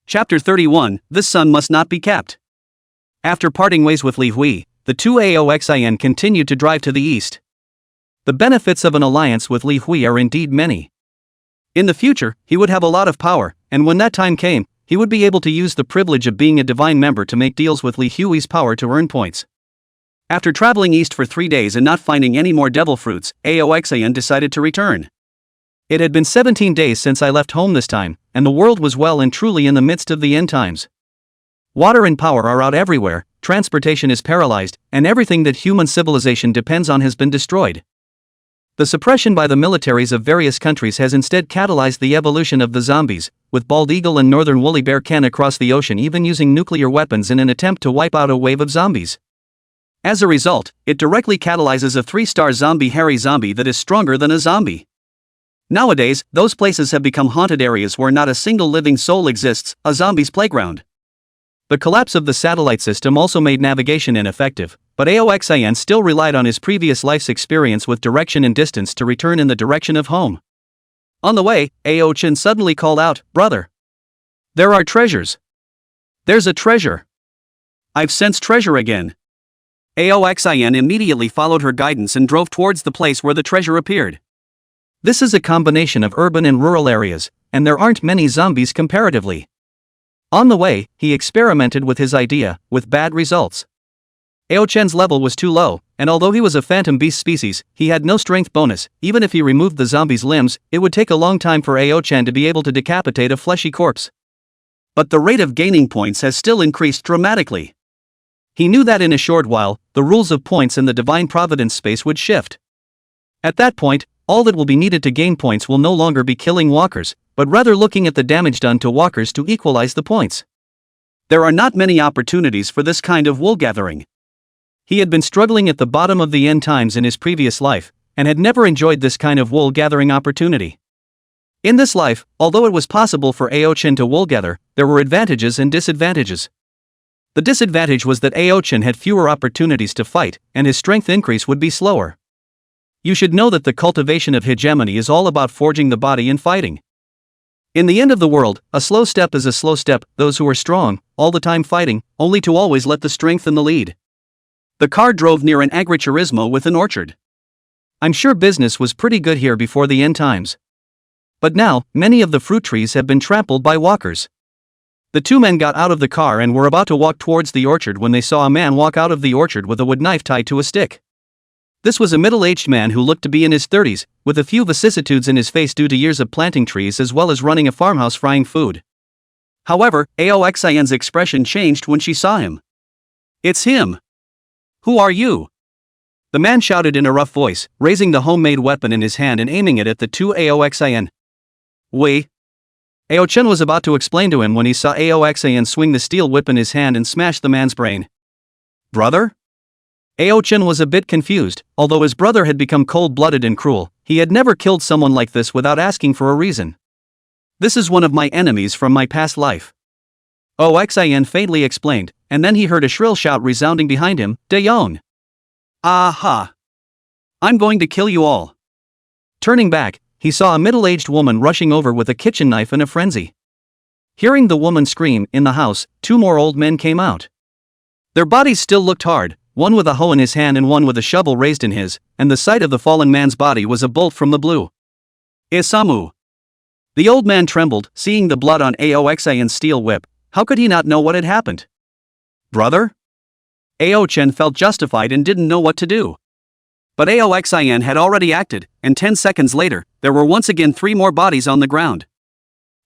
Chapter 31, This Sun Must Not Be Kept. After parting ways with Li Hui, the two Aoxin continued to drive to the east. The benefits of an alliance with Li Hui are indeed many. In the future, he would have a lot of power, and when that time came, he would be able to use the privilege of being a divine member to make deals with Li Hui's power to earn points. After traveling east for 3 days and not finding any more devil fruits, Aoxin decided to return. It had been 17 days since I left home this time, and the world was well and truly in the midst of the end times. Water and power are out everywhere, transportation is paralyzed, and everything that human civilization depends on has been destroyed. The suppression by the militaries of various countries has instead catalyzed the evolution of the zombies, with bald eagle and northern woolly bear can across the ocean even using nuclear weapons in an attempt to wipe out a wave of zombies. As a result, it directly catalyzes a 3-star zombie hairy zombie that is stronger than a zombie. Nowadays, those places have become haunted areas where not a single living soul exists, a zombie's playground. The collapse of the satellite system also made navigation ineffective, but Aoxin still relied on his previous life's experience with direction and distance to return in the direction of home. On the way, Ao-chun suddenly called out, "Brother! There are treasures! There's a treasure! I've sensed treasure again!" Aoxin immediately followed her guidance and drove towards the place where the treasure appeared. This is a combination of urban and rural areas, and there aren't many zombies comparatively. On the way, he experimented with his idea, with bad results. Ao-chun's level was too low, and although he was a phantom beast species, he had no strength bonus. Even if he removed the zombie's limbs, it would take a long time for Ao-chun to be able to decapitate a fleshy corpse. But the rate of gaining points has still increased dramatically. He knew that in a short while, the rules of points in the divine providence space would shift. At that point, all that will be needed to gain points will no longer be killing walkers, but rather looking at the damage done to walkers to equalize the points. There are not many opportunities for this kind of wool gathering. He had been struggling at the bottom of the end times in his previous life, and had never enjoyed this kind of wool gathering opportunity. In this life, although it was possible for Ao-chun to wool gather, there were advantages and disadvantages. The disadvantage was that Ao-chun had fewer opportunities to fight, and his strength increase would be slower. You should know that the cultivation of hegemony is all about forging the body and fighting. In the end of the world, a slow step is a slow step, those who are strong, all the time fighting, only to always let the strength in the lead. The car drove near an agriturismo with an orchard. I'm sure business was pretty good here before the end times. But now, many of the fruit trees have been trampled by walkers. The two men got out of the car and were about to walk towards the orchard when they saw a man walk out of the orchard with a wood knife tied to a stick. This was a middle-aged man who looked to be in his 30s, with a few vicissitudes in his face due to years of planting trees as well as running a farmhouse frying food. However, Aoxin's expression changed when she saw him. "It's him! Who are you?" The man shouted in a rough voice, raising the homemade weapon in his hand and aiming it at the two Aoxin. "We?" Ao-chun was about to explain to him when he saw Aoxin swing the steel whip in his hand and smash the man's brain. "Brother?" Ao-chun was a bit confused. Although his brother had become cold-blooded and cruel, he had never killed someone like this without asking for a reason. "This is one of my enemies from my past life," Oxin faintly explained, and then he heard a shrill shout resounding behind him, "Dayon! Aha! I'm going to kill you all." Turning back, he saw a middle-aged woman rushing over with a kitchen knife in a frenzy. Hearing the woman scream, in the house, 2 more old men came out. Their bodies still looked hard, one with a hoe in his hand and one with a shovel raised in his, and the sight of the fallen man's body was a bolt from the blue. Isamu. The old man trembled, seeing the blood on Aoxian's steel whip. How could he not know what had happened? Brother? Ao-chen felt justified and didn't know what to do. But Aoxian had already acted, and 10 seconds later, there were once again 3 more bodies on the ground.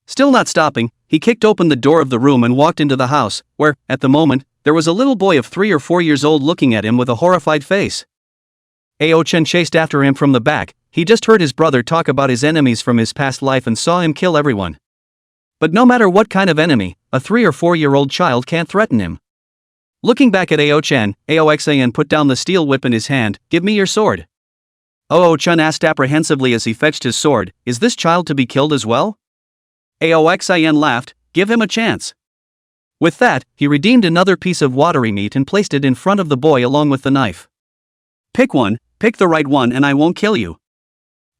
Still not stopping, he kicked open the door of the room and walked into the house, where, at the moment, there was a little boy of 3 or 4 years old looking at him with a horrified face. Ao-chen chased after him from the back. He just heard his brother talk about his enemies from his past life and saw him kill everyone. But no matter what kind of enemy, a 3 or 4-year-old child can't threaten him. Looking back at Ao-chen, Aoxian put down the steel whip in his hand. Give me your sword. Ao-chen asked apprehensively as he fetched his sword, is this child to be killed as well? Aoxian laughed, give him a chance. With that, he redeemed another piece of watery meat and placed it in front of the boy along with the knife. Pick one, pick the right one and I won't kill you.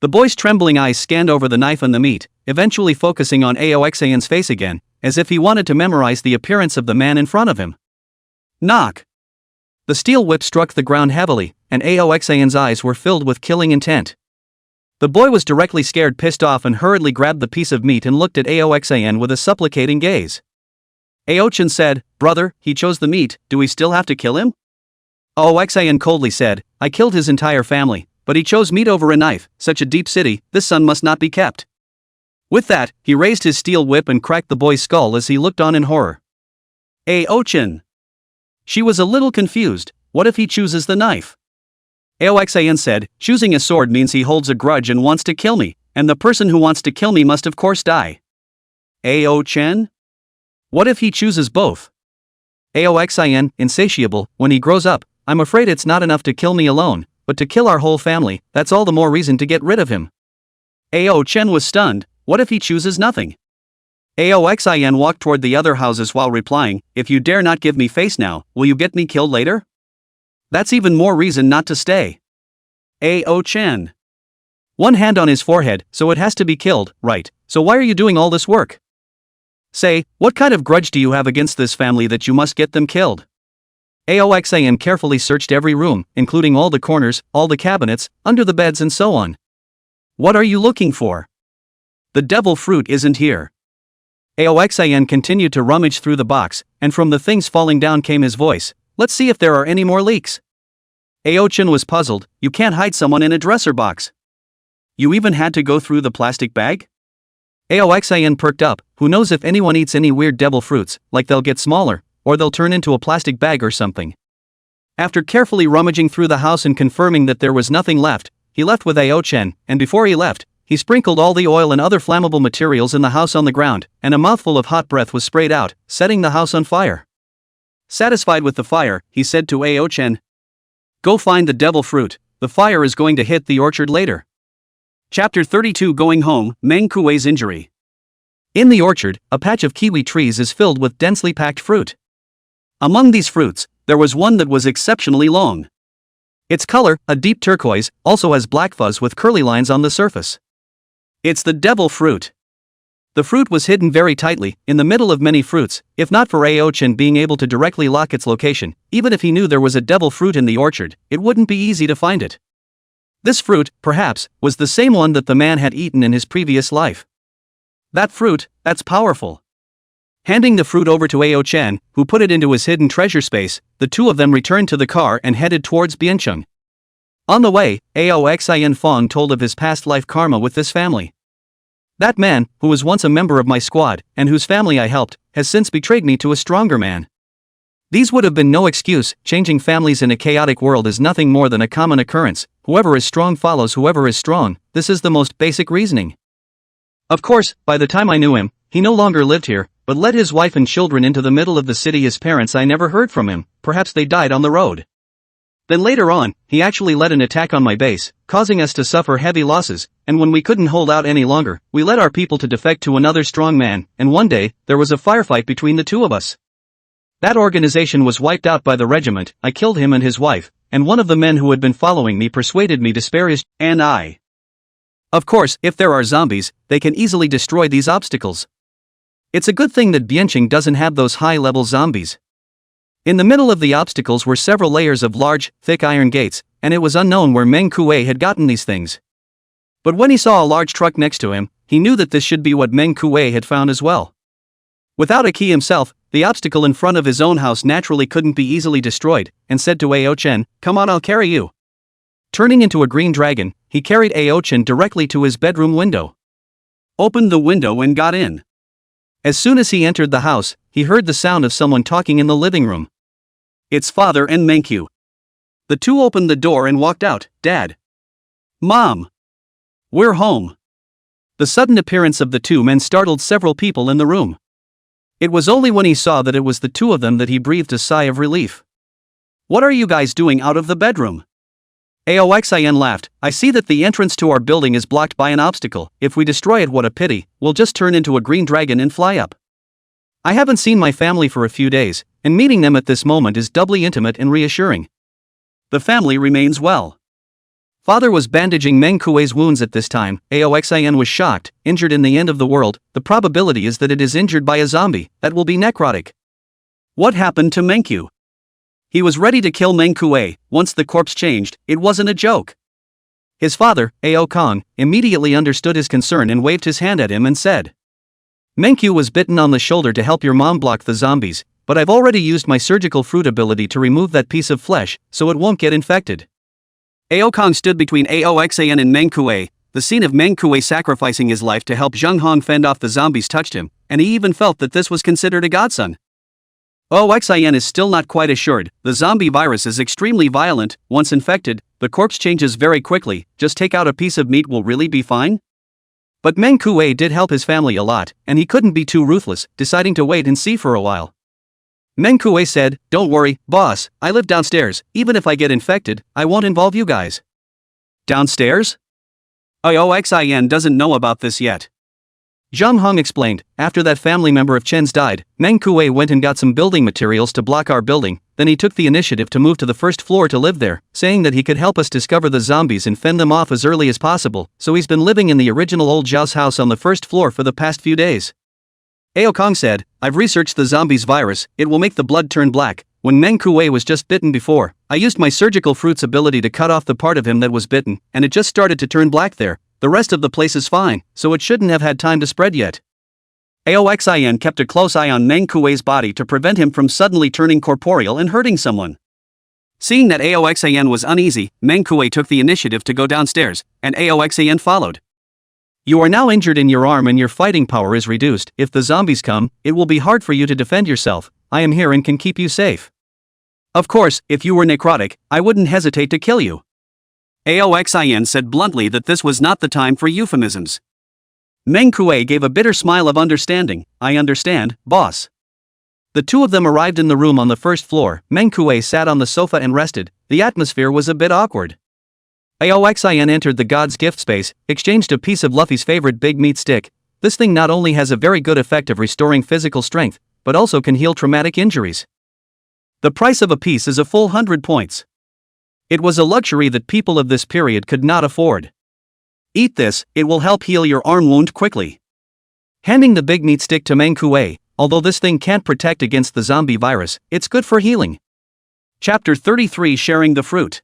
The boy's trembling eyes scanned over the knife and the meat, eventually focusing on Aoxian's face again, as if he wanted to memorize the appearance of the man in front of him. Knock! The steel whip struck the ground heavily, and Aoxian's eyes were filled with killing intent. The boy was directly scared, pissed off, and hurriedly grabbed the piece of meat and looked at Aoxian with a supplicating gaze. Ao-chen said, brother, he chose the meat, do we still have to kill him? Aoxian coldly said, I killed his entire family, but he chose meat over a knife, such a deep city, this son must not be kept. With that, he raised his steel whip and cracked the boy's skull as he looked on in horror. Ao-chen. She was a little confused, what if he chooses the knife? Aoxian said, choosing a sword means he holds a grudge and wants to kill me, and the person who wants to kill me must of course die. Ao-chen? What if he chooses both? Aoxian, insatiable, when he grows up, I'm afraid it's not enough to kill me alone, but to kill our whole family, that's all the more reason to get rid of him. Ao-chen was stunned, what if he chooses nothing? Aoxian walked toward the other houses while replying, if you dare not give me face now, will you get me killed later? That's even more reason not to stay. Ao-chen. One hand on his forehead, so it has to be killed, right, so why are you doing all this work? Say, what kind of grudge do you have against this family that you must get them killed? Aoxian carefully searched every room, including all the corners, all the cabinets, under the beds and so on. What are you looking for? The devil fruit isn't here. Aoxian continued to rummage through the box, and from the things falling down came his voice, let's see if there are any more leaks. Ao-chen was puzzled, you can't hide someone in a dresser box. You even had to go through the plastic bag? Aoxian perked up, who knows if anyone eats any weird devil fruits, like they'll get smaller, or they'll turn into a plastic bag or something. After carefully rummaging through the house and confirming that there was nothing left, he left with Ao-chen, and before he left, he sprinkled all the oil and other flammable materials in the house on the ground, and a mouthful of hot breath was sprayed out, setting the house on fire. Satisfied with the fire, he said to Ao-chen, go find the devil fruit, the fire is going to hit the orchard later. Chapter 32 Going Home, Meng Kuei's Injury. In the orchard, a patch of kiwi trees is filled with densely packed fruit. Among these fruits, there was one that was exceptionally long. Its color, a deep turquoise, also has black fuzz with curly lines on the surface. It's the devil fruit. The fruit was hidden very tightly, in the middle of many fruits, if not for Ao-chen being able to directly lock its location, even if he knew there was a devil fruit in the orchard, it wouldn't be easy to find it. This fruit, perhaps, was the same one that the man had eaten in his previous life. That fruit, that's powerful. Handing the fruit over to Ao-chen, who put it into his hidden treasure space, the two of them returned to the car and headed towards Biancheng. On the way, Aoxian Fong told of his past life karma with this family. That man, who was once a member of my squad, and whose family I helped, has since betrayed me to a stronger man. These would have been no excuse, changing families in a chaotic world is nothing more than a common occurrence, whoever is strong follows whoever is strong, this is the most basic reasoning. Of course, by the time I knew him, he no longer lived here, but led his wife and children into the middle of the city. His parents, I never heard from him, perhaps they died on the road. Then later on, he actually led an attack on my base, causing us to suffer heavy losses, and when we couldn't hold out any longer, we led our people to defect to another strong man, and one day, there was a firefight between the two of us. That organization was wiped out by the regiment, I killed him and his wife, and one of the men who had been following me persuaded me to spare his and I. Of course, if there are zombies, they can easily destroy these obstacles. It's a good thing that Bianqing doesn't have those high-level zombies. In the middle of the obstacles were several layers of large, thick iron gates, and it was unknown where Meng Kuei had gotten these things. But when he saw a large truck next to him, he knew that this should be what Meng Kuei had found as well. Without a key himself, the obstacle in front of his own house naturally couldn't be easily destroyed, and said to Ao Chen, "Come on, I'll carry you." Turning into a green dragon, he carried Ao Chen directly to his bedroom window. Opened the window and got in. As soon as he entered the house, he heard the sound of someone talking in the living room. It's father and Menkyu. The two opened the door and walked out. "Dad. Mom. We're home." The sudden appearance of the two men startled several people in the room. It was only when he saw that it was the two of them that he breathed a sigh of relief. "What are you guys doing out of the bedroom?" Aoxin laughed. "I see that the entrance to our building is blocked by an obstacle. If we destroy it, what a pity, we'll just turn into a green dragon and fly up. I haven't seen my family for a few days, and meeting them at this moment is doubly intimate and reassuring. The family remains well." Father was bandaging Meng Kuei's wounds at this time. Aoxin was shocked. "Injured in the end of the world, the probability is that it is injured by a zombie, that will be necrotic. What happened to Menkyu?" He was ready to kill Meng Kuei. Once the corpse changed, it wasn't a joke. His father, Ao Kong, immediately understood his concern and waved his hand at him and said, "Menkyu was bitten on the shoulder to help your mom block the zombies, but I've already used my surgical fruit ability to remove that piece of flesh, so it won't get infected." Ao Kong stood between Aoxin and Meng Kuei. The scene of Meng Kuei sacrificing his life to help Zheng Hong fend off the zombies touched him, and he even felt that this was considered a godson. Oxin is still not quite assured. The zombie virus is extremely violent. Once infected, the corpse changes very quickly. Just take out a piece of meat will really be fine? But Meng Kuei did help his family a lot, and he couldn't be too ruthless, deciding to wait and see for a while. Meng Kuei said, "Don't worry, boss, I live downstairs. Even if I get infected, I won't involve you guys." Downstairs? Oxin doesn't know about this yet. Zhang Hong explained, "After that family member of Chen's died, Meng Kuei went and got some building materials to block our building, then he took the initiative to move to the first floor to live there, saying that he could help us discover the zombies and fend them off as early as possible, so he's been living in the original old Zhao's house on the first floor for the past few days." Ao Kong said, "I've researched the zombies virus, it will make the blood turn black. When Meng Kuei was just bitten before, I used my surgical fruit's ability to cut off the part of him that was bitten, and it just started to turn black there. The rest of the place is fine, so it shouldn't have had time to spread yet." Aoxin kept a close eye on Meng Kuei's body to prevent him from suddenly turning corporeal and hurting someone. Seeing that Aoxin was uneasy, Meng Kuei took the initiative to go downstairs, and Aoxin followed. "You are now injured in your arm and your fighting power is reduced. If the zombies come, it will be hard for you to defend yourself. I am here and can keep you safe. Of course, if you were necrotic, I wouldn't hesitate to kill you." Aoxin said bluntly that this was not the time for euphemisms. Meng Kuei gave a bitter smile of understanding. "I understand, boss." The two of them arrived in the room on the first floor. Meng Kuei sat on the sofa and rested. The atmosphere was a bit awkward. Aoxin entered the god's gift space, exchanged a piece of Luffy's favorite big meat stick. This thing not only has a very good effect of restoring physical strength, but also can heal traumatic injuries. The price of a piece is a full 100 points. It was a luxury that people of this period could not afford. "Eat this, it will help heal your arm wound quickly." Handing the big meat stick to Meng Kuei, although this thing can't protect against the zombie virus, it's good for healing. Chapter 33 Sharing the Fruit.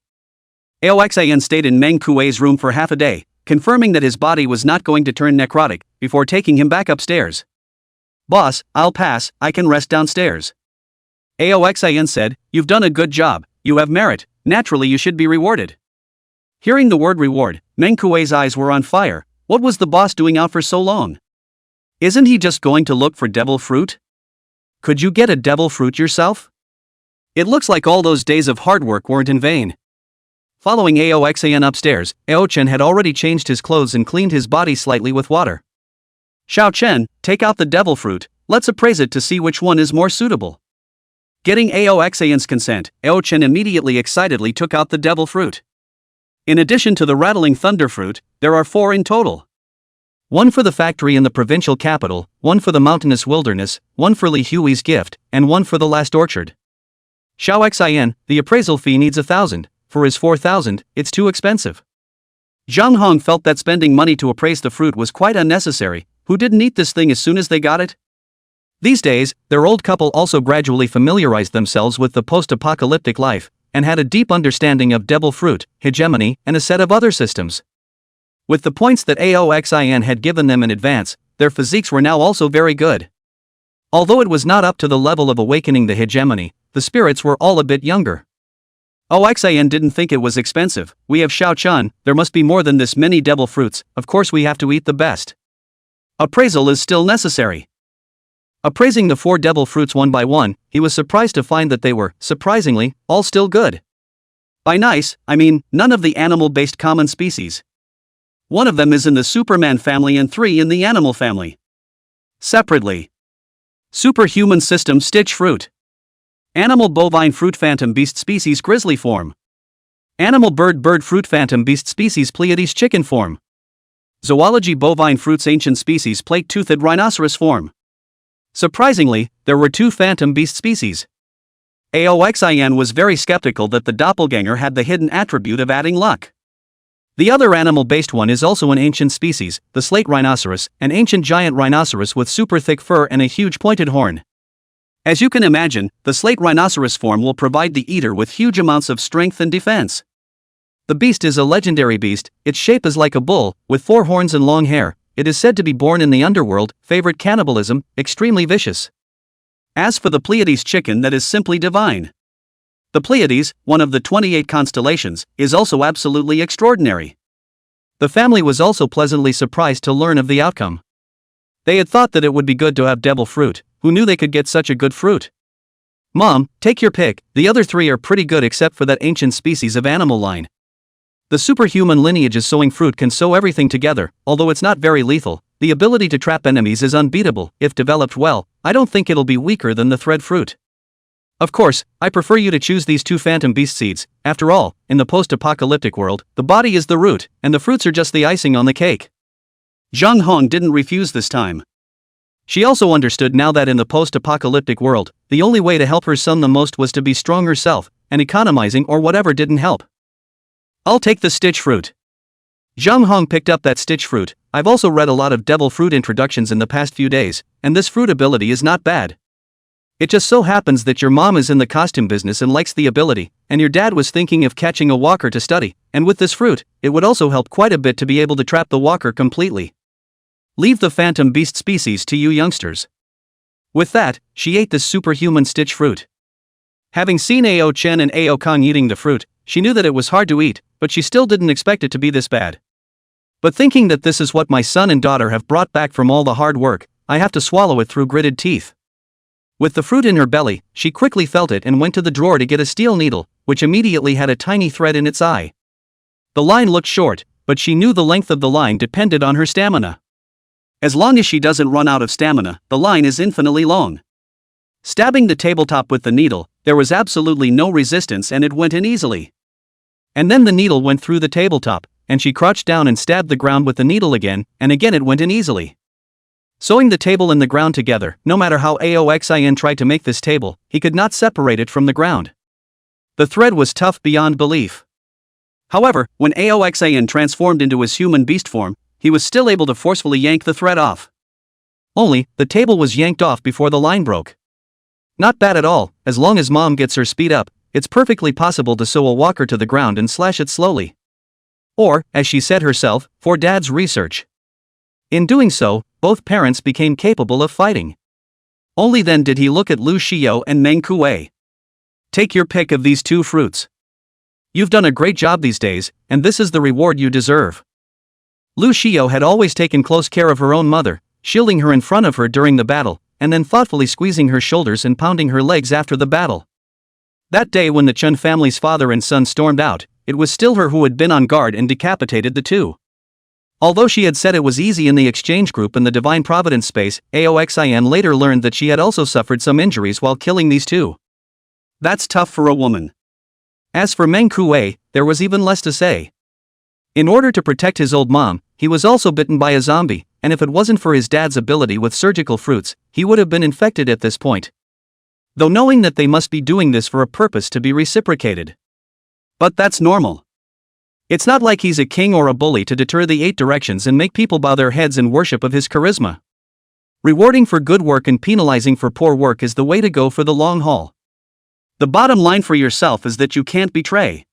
Aoxin stayed in Meng Kuei's room for half a day, confirming that his body was not going to turn necrotic, before taking him back upstairs. "Boss, I'll pass, I can rest downstairs." Aoxin said, "You've done a good job, you have merit. Naturally you should be rewarded." Hearing the word reward, Meng Kuei's eyes were on fire. What was the boss doing out for so long? Isn't he just going to look for devil fruit? Could you get a devil fruit yourself? It looks like all those days of hard work weren't in vain. Following Aoxin upstairs, Ao Chen had already changed his clothes and cleaned his body slightly with water. "Xiao Chen, take out the devil fruit, let's appraise it to see which one is more suitable." Getting Aoxin's consent, Ao Chen immediately excitedly took out the devil fruit. In addition to the rattling thunder fruit, there are 4 in total. One for the factory in the provincial capital, one for the mountainous wilderness, one for Li Hui's gift, and one for the last orchard. Xiao Xin, the appraisal fee needs 1,000, for his 4,000, it's too expensive. Zhang Hong felt that spending money to appraise the fruit was quite unnecessary. Who didn't eat this thing as soon as they got it? These days, their old couple also gradually familiarized themselves with the post-apocalyptic life, and had a deep understanding of devil fruit, hegemony, and a set of other systems. With the points that Aoxin had given them in advance, their physiques were now also very good. Although it was not up to the level of awakening the hegemony, the spirits were all a bit younger. Oxin didn't think it was expensive. We have Shao Chun, there must be more than this many devil fruits, of course we have to eat the best. Appraisal is still necessary. Appraising the 4 devil fruits one by one, he was surprised to find that they were, surprisingly, all still good. By nice, I mean, none of the animal-based common species. 1 of them is in the Superman family and 3 in the animal family. Separately. Superhuman system stitch fruit. Animal bovine fruit phantom beast species grizzly form. Animal bird fruit phantom beast species Pleiades chicken form. Zoology bovine fruits ancient species plate-toothed rhinoceros form. Surprisingly, there were 2 phantom beast species. Aoxin was very skeptical that the doppelganger had the hidden attribute of adding luck. The other animal-based one is also an ancient species, the slate rhinoceros, an ancient giant rhinoceros with super thick fur and a huge pointed horn. As you can imagine, the slate rhinoceros form will provide the eater with huge amounts of strength and defense. The beast is a legendary beast, its shape is like a bull, with 4 horns and long hair. It is said to be born in the underworld, favorite cannibalism, extremely vicious. As for the Pleiades chicken, that is simply divine. The Pleiades, one of the 28 constellations, is also absolutely extraordinary. The family was also pleasantly surprised to learn of the outcome. They had thought that it would be good to have devil fruit. Who knew they could get such a good fruit? Mom, take your pick, the other 3 are pretty good except for that ancient species of animal line. The superhuman lineage's sowing fruit can sew everything together, although it's not very lethal. The ability to trap enemies is unbeatable. If developed well, I don't think it'll be weaker than the thread fruit. Of course, I prefer you to choose these 2 phantom beast seeds. After all, in the post-apocalyptic world, the body is the root, and the fruits are just the icing on the cake. Zhang Hong didn't refuse this time. She also understood now that in the post-apocalyptic world, the only way to help her son the most was to be strong herself, and economizing or whatever didn't help. I'll take the stitch fruit. Zhang Hong picked up that stitch fruit. I've also read a lot of devil fruit introductions in the past few days, and this fruit ability is not bad. It just so happens that your mom is in the costume business and likes the ability, and your dad was thinking of catching a walker to study, and with this fruit, it would also help quite a bit to be able to trap the walker completely. Leave the phantom beast species to you youngsters. With that, she ate this superhuman stitch fruit. Having seen Ao Chen and Ao Kong eating the fruit, she knew that it was hard to eat, but she still didn't expect it to be this bad. But thinking that this is what my son and daughter have brought back from all the hard work, I have to swallow it through gritted teeth. With the fruit in her belly, she quickly felt it and went to the drawer to get a steel needle, which immediately had a tiny thread in its eye. The line looked short, but she knew the length of the line depended on her stamina. As long as she doesn't run out of stamina, the line is infinitely long. Stabbing the tabletop with the needle, there was absolutely no resistance and it went in easily. And then the needle went through the tabletop, and she crouched down and stabbed the ground with the needle again, and again it went in easily. Sewing the table and the ground together, no matter how Aoxin tried to make this table, he could not separate it from the ground. The thread was tough beyond belief. However, when Aoxin transformed into his human beast form, he was still able to forcefully yank the thread off. Only, the table was yanked off before the line broke. Not bad at all. As long as mom gets her speed up, it's perfectly possible to sew a walker to the ground and slash it slowly. Or, as she said herself, for dad's research. In doing so, both parents became capable of fighting. Only then did he look at Lu Xiao and Meng Kuei. Take your pick of these 2 fruits. You've done a great job these days, and this is the reward you deserve. Lu Xiao had always taken close care of her own mother, shielding her in front of her during the battle, and then thoughtfully squeezing her shoulders and pounding her legs after the battle. That day when the Chun family's father and son stormed out, it was still her who had been on guard and decapitated the 2. Although she had said it was easy in the exchange group in the Divine Providence space, Aoxin later learned that she had also suffered some injuries while killing these 2. That's tough for a woman. As for Meng Kuei, there was even less to say. In order to protect his old mom, he was also bitten by a zombie, and if it wasn't for his dad's ability with surgical fruits, he would have been infected at this point. Though knowing that they must be doing this for a purpose to be reciprocated. But that's normal. It's not like he's a king or a bully to deter the 8 directions and make people bow their heads in worship of his charisma. Rewarding for good work and penalizing for poor work is the way to go for the long haul. The bottom line for yourself is that you can't betray.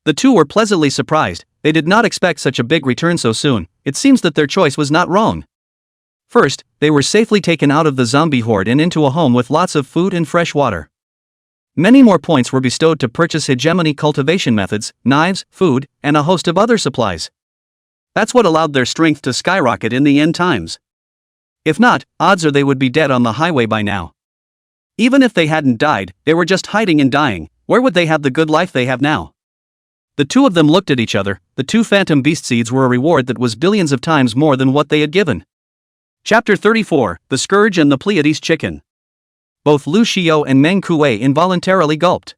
The two were pleasantly surprised. They did not expect such a big return so soon. It seems that their choice was not wrong. First, they were safely taken out of the zombie horde and into a home with lots of food and fresh water. Many more points were bestowed to purchase hegemony cultivation methods, knives, food, and a host of other supplies. That's what allowed their strength to skyrocket in the end times. If not, odds are they would be dead on the highway by now. Even if they hadn't died, they were just hiding and dying. Where would they have the good life they have now? The two of them looked at each other. The 2 phantom beast seeds were a reward that was billions of times more than what they had given. Chapter 34, The Scourge and the Pleiades Chicken. Both Lu Xiao and Meng Kuei involuntarily gulped.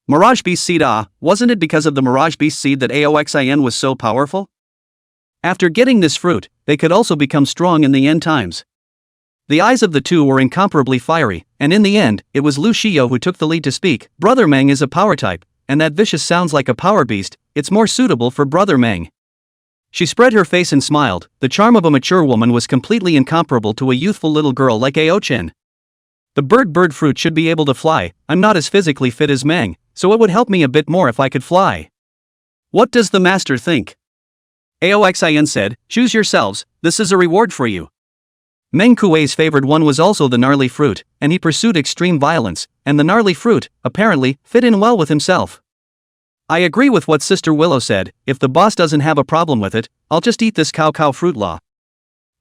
Mirage Beast Seed. Wasn't it because of the Mirage Beast Seed that Aoxin was so powerful? After getting this fruit, they could also become strong in the end times. The eyes of the two were incomparably fiery, and in the end, it was Lu Xiao who took the lead to speak. Brother Meng is a power type, and that vicious sounds like a power beast. It's more suitable for Brother Meng. She spread her face and smiled. The charm of a mature woman was completely incomparable to a youthful little girl like Ao Chen. The bird fruit should be able to fly. I'm not as physically fit as Meng, so it would help me a bit more if I could fly. What does the master think? Aoxin said, choose yourselves, this is a reward for you. Meng Kuei's favored one was also the gnarly fruit, and he pursued extreme violence, and the gnarly fruit, apparently, fit in well with himself. I agree with what Sister Willow said. If the boss doesn't have a problem with it, I'll just eat this cow fruit law.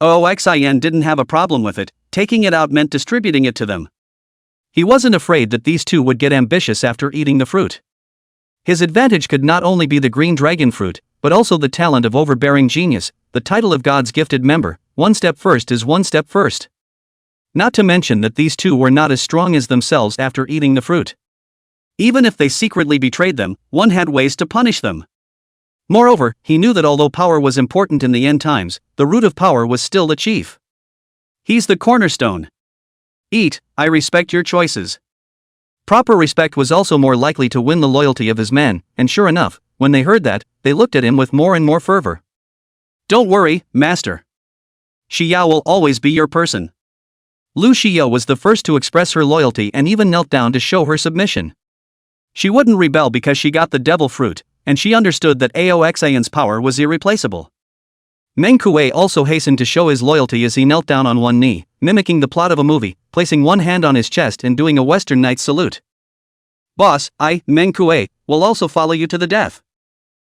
Oxin didn't have a problem with it. Taking it out meant distributing it to them. He wasn't afraid that these two would get ambitious after eating the fruit. His advantage could not only be the green dragon fruit, but also the talent of overbearing genius, the title of God's gifted member. One step first is one step first. Not to mention that these two were not as strong as themselves after eating the fruit. Even if they secretly betrayed them, one had ways to punish them. Moreover, he knew that although power was important in the end times, the root of power was still the chief. He's the cornerstone. Eat, I respect your choices. Proper respect was also more likely to win the loyalty of his men, and sure enough, when they heard that, they looked at him with more and more fervor. Don't worry, master. Xiao will always be your person. Lu Xiao was the first to express her loyalty and even knelt down to show her submission. She wouldn't rebel because she got the devil fruit, and she understood that Aoxin's power was irreplaceable. Meng Kuei also hastened to show his loyalty as he knelt down on one knee, mimicking the plot of a movie, placing one hand on his chest and doing a Western knight's salute. Boss, I, Meng Kuei, will also follow you to the death.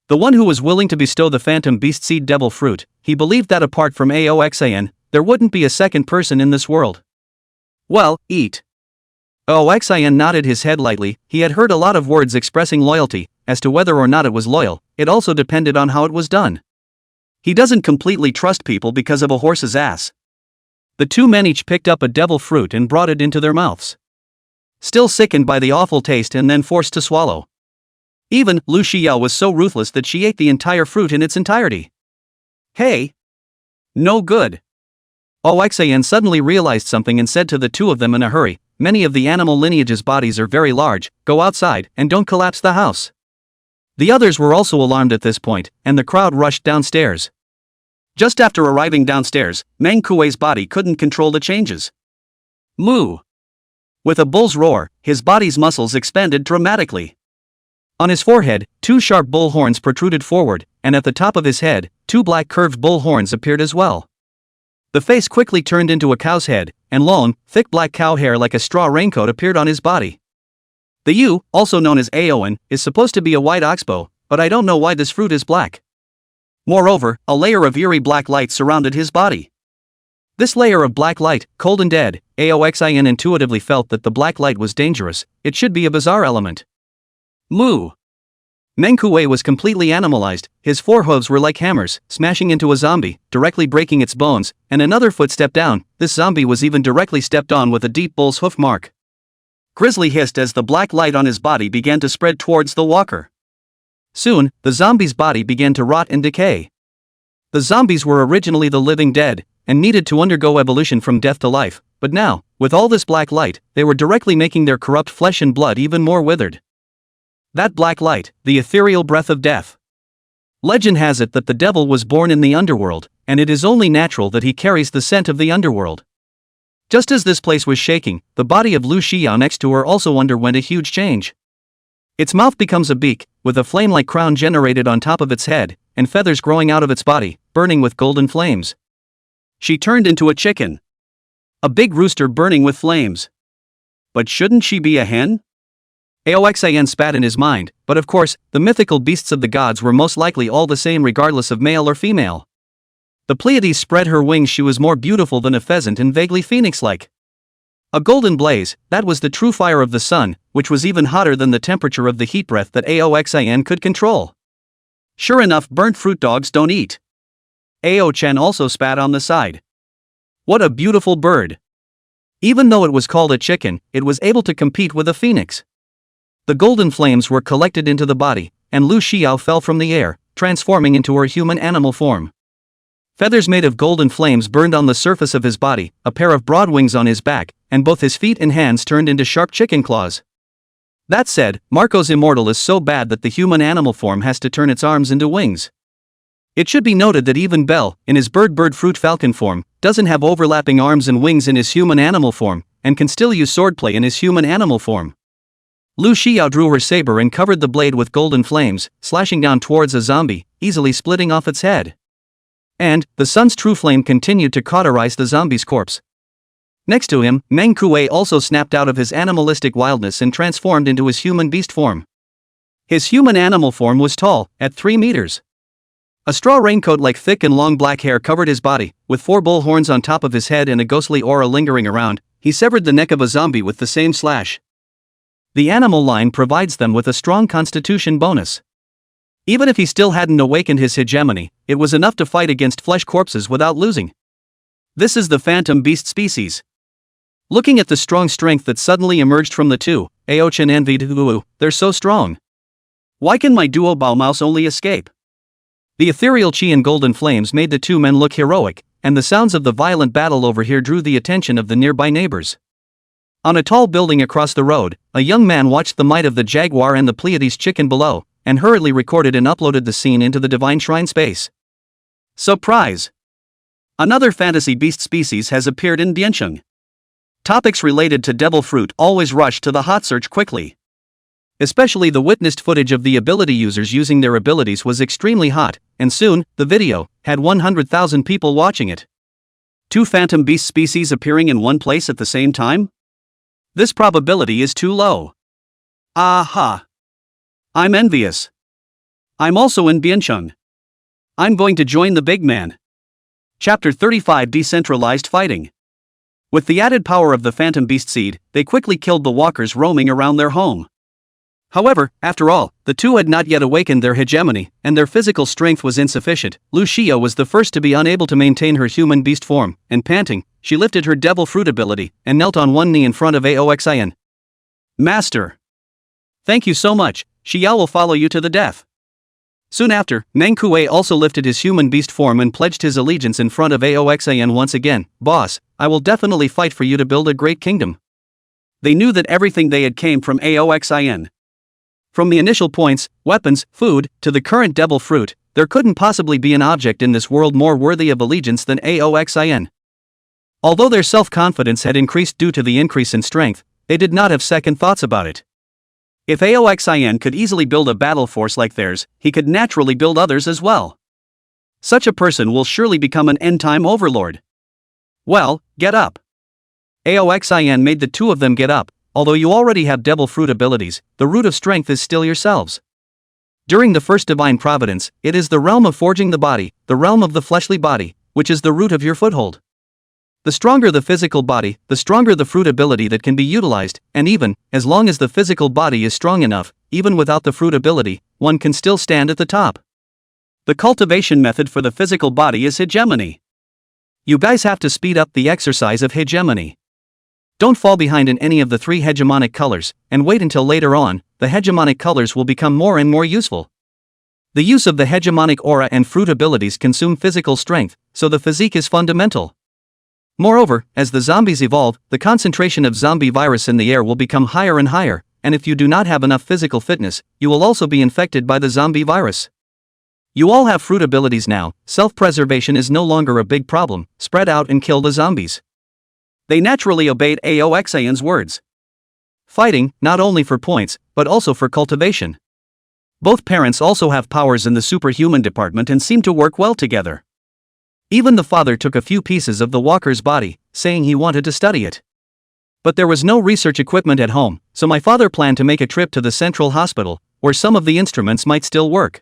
The one who was willing to bestow the phantom beast seed devil fruit, he believed that apart from Aoxin, there wouldn't be a second person in this world. Well, eat. Aoxin nodded his head lightly. He had heard a lot of words expressing loyalty. As to whether or not it was loyal, it also depended on how it was done. He doesn't completely trust people because of a horse's ass. The two men each picked up a devil fruit and brought it into their mouths. Still sickened by the awful taste and then forced to swallow. Even Lu Xiao was so ruthless that she ate the entire fruit in its entirety. Hey! No good. Aoxin suddenly realized something and said to the two of them in a hurry, many of the animal lineage's bodies are very large, go outside and don't collapse the house. The others were also alarmed at this point, and the crowd rushed downstairs. Just after arriving downstairs, Meng Kuei's body couldn't control the changes. Moo! With a bull's roar, his body's muscles expanded dramatically. On his forehead, 2 sharp bull horns protruded forward, and at the top of his head, 2 black curved bull horns appeared as well. The face quickly turned into a cow's head, and long, thick black cow hair like a straw raincoat appeared on his body. The Yu, also known as Aoen, is supposed to be a white oxbow, but I don't know why this fruit is black. Moreover, a layer of eerie black light surrounded his body. This layer of black light, cold and dead, Aoxin intuitively felt that the black light was dangerous. It should be a bizarre element. Moo! Meng Kuei was completely animalized. His forehooves were like hammers, smashing into a zombie, directly breaking its bones, and another foot stepped down. This zombie was even directly stepped on with a deep bull's hoof mark. Grizzly hissed as the black light on his body began to spread towards the walker. Soon, the zombie's body began to rot and decay. The zombies were originally the living dead, and needed to undergo evolution from death to life, but now, with all this black light, they were directly making their corrupt flesh and blood even more withered. That black light, the ethereal breath of death. Legend has it that the devil was born in the underworld, and it is only natural that he carries the scent of the underworld. Just as this place was shaking, the body of Lu Xiao next to her also underwent a huge change. Its mouth becomes a beak, with a flame-like crown generated on top of its head, and feathers growing out of its body, burning with golden flames. She turned into a chicken. A big rooster burning with flames. But shouldn't she be a hen? Aoxin spat in his mind, but of course, the mythical beasts of the gods were most likely all the same regardless of male or female. The Pleiades spread her wings. She was more beautiful than a pheasant and vaguely phoenix-like. A golden blaze, that was the true fire of the sun, which was even hotter than the temperature of the heat breath that Aoxin could control. Sure enough, burnt fruit dogs don't eat. Ao-chan also spat on the side. What a beautiful bird. Even though it was called a chicken, it was able to compete with a phoenix. The golden flames were collected into the body, and Lu Xiao fell from the air, transforming into her human animal form. Feathers made of golden flames burned on the surface of his body, a pair of broad wings on his back, and both his feet and hands turned into sharp chicken claws. That said, Marco's immortal is so bad that the human animal form has to turn its arms into wings. It should be noted that even Bell, in his bird fruit falcon form, doesn't have overlapping arms and wings in his human animal form, and can still use swordplay in his human animal form. Lu Xiao drew her saber and covered the blade with golden flames, slashing down towards a zombie, easily splitting off its head. And, the sun's true flame continued to cauterize the zombie's corpse. Next to him, Meng Kuei also snapped out of his animalistic wildness and transformed into his human beast form. His human animal form was tall, at 3 meters. A straw raincoat-like thick and long black hair covered his body, with 4 bull horns on top of his head and a ghostly aura lingering around. He severed the neck of a zombie with the same slash. The animal line provides them with a strong constitution bonus. Even if he still hadn't awakened his hegemony, it was enough to fight against flesh corpses without losing. This is the phantom beast species. Looking at the strong strength that suddenly emerged from the two, Ao-chan envied. They're so strong. Why can my duo Bao Mouse only escape? The ethereal chi and golden flames made the two men look heroic, and the sounds of the violent battle over here drew the attention of the nearby neighbors. On a tall building across the road, a young man watched the might of the jaguar and the Pleiades chicken below, and hurriedly recorded and uploaded the scene into the Divine Shrine space. Surprise! Another fantasy beast species has appeared in Biancheng. Topics related to devil fruit always rush to the hot search quickly. Especially the witnessed footage of the ability users using their abilities was extremely hot, and soon, the video had 100,000 people watching it. 2 phantom beast species appearing in one place at the same time? This probability is too low. Aha! I'm envious. I'm also in Biancheng. I'm going to join the big man. Chapter 35 Decentralized Fighting. With the added power of the phantom beast seed, they quickly killed the walkers roaming around their home. However, after all, the two had not yet awakened their hegemony, and their physical strength was insufficient. Lu Xiao was the first to be unable to maintain her human beast form, and panting, she lifted her devil fruit ability, and knelt on one knee in front of Aoxin. Master! Thank you so much, Xiao will follow you to the death. Soon after, Meng Kuei also lifted his human beast form and pledged his allegiance in front of Aoxin once again. Boss, I will definitely fight for you to build a great kingdom. They knew that everything they had came from Aoxin. From the initial points, weapons, food, to the current devil fruit, there couldn't possibly be an object in this world more worthy of allegiance than Aoxin. Although their self-confidence had increased due to the increase in strength, they did not have second thoughts about it. If Aoxin could easily build a battle force like theirs, he could naturally build others as well. Such a person will surely become an end-time overlord. Well, get up. Aoxin made the two of them get up. Although you already have devil fruit abilities, the root of strength is still yourselves. During the first divine providence, it is the realm of forging the body, the realm of the fleshly body, which is the root of your foothold. The stronger the physical body, the stronger the fruit ability that can be utilized, and even, as long as the physical body is strong enough, even without the fruit ability, one can still stand at the top. The cultivation method for the physical body is hegemony. You guys have to speed up the exercise of hegemony. Don't fall behind in any of the 3 hegemonic colors, and wait until later on, the hegemonic colors will become more and more useful. The use of the hegemonic aura and fruit abilities consume physical strength, so the physique is fundamental. Moreover, as the zombies evolve, the concentration of zombie virus in the air will become higher and higher, and if you do not have enough physical fitness, you will also be infected by the zombie virus. You all have fruit abilities now, self-preservation is no longer a big problem, spread out and kill the zombies. They naturally obeyed Aoxian's words. Fighting, not only for points, but also for cultivation. Both parents also have powers in the superhuman department and seem to work well together. Even the father took a few pieces of the walker's body, saying he wanted to study it. But there was no research equipment at home, so my father planned to make a trip to the central hospital, where some of the instruments might still work.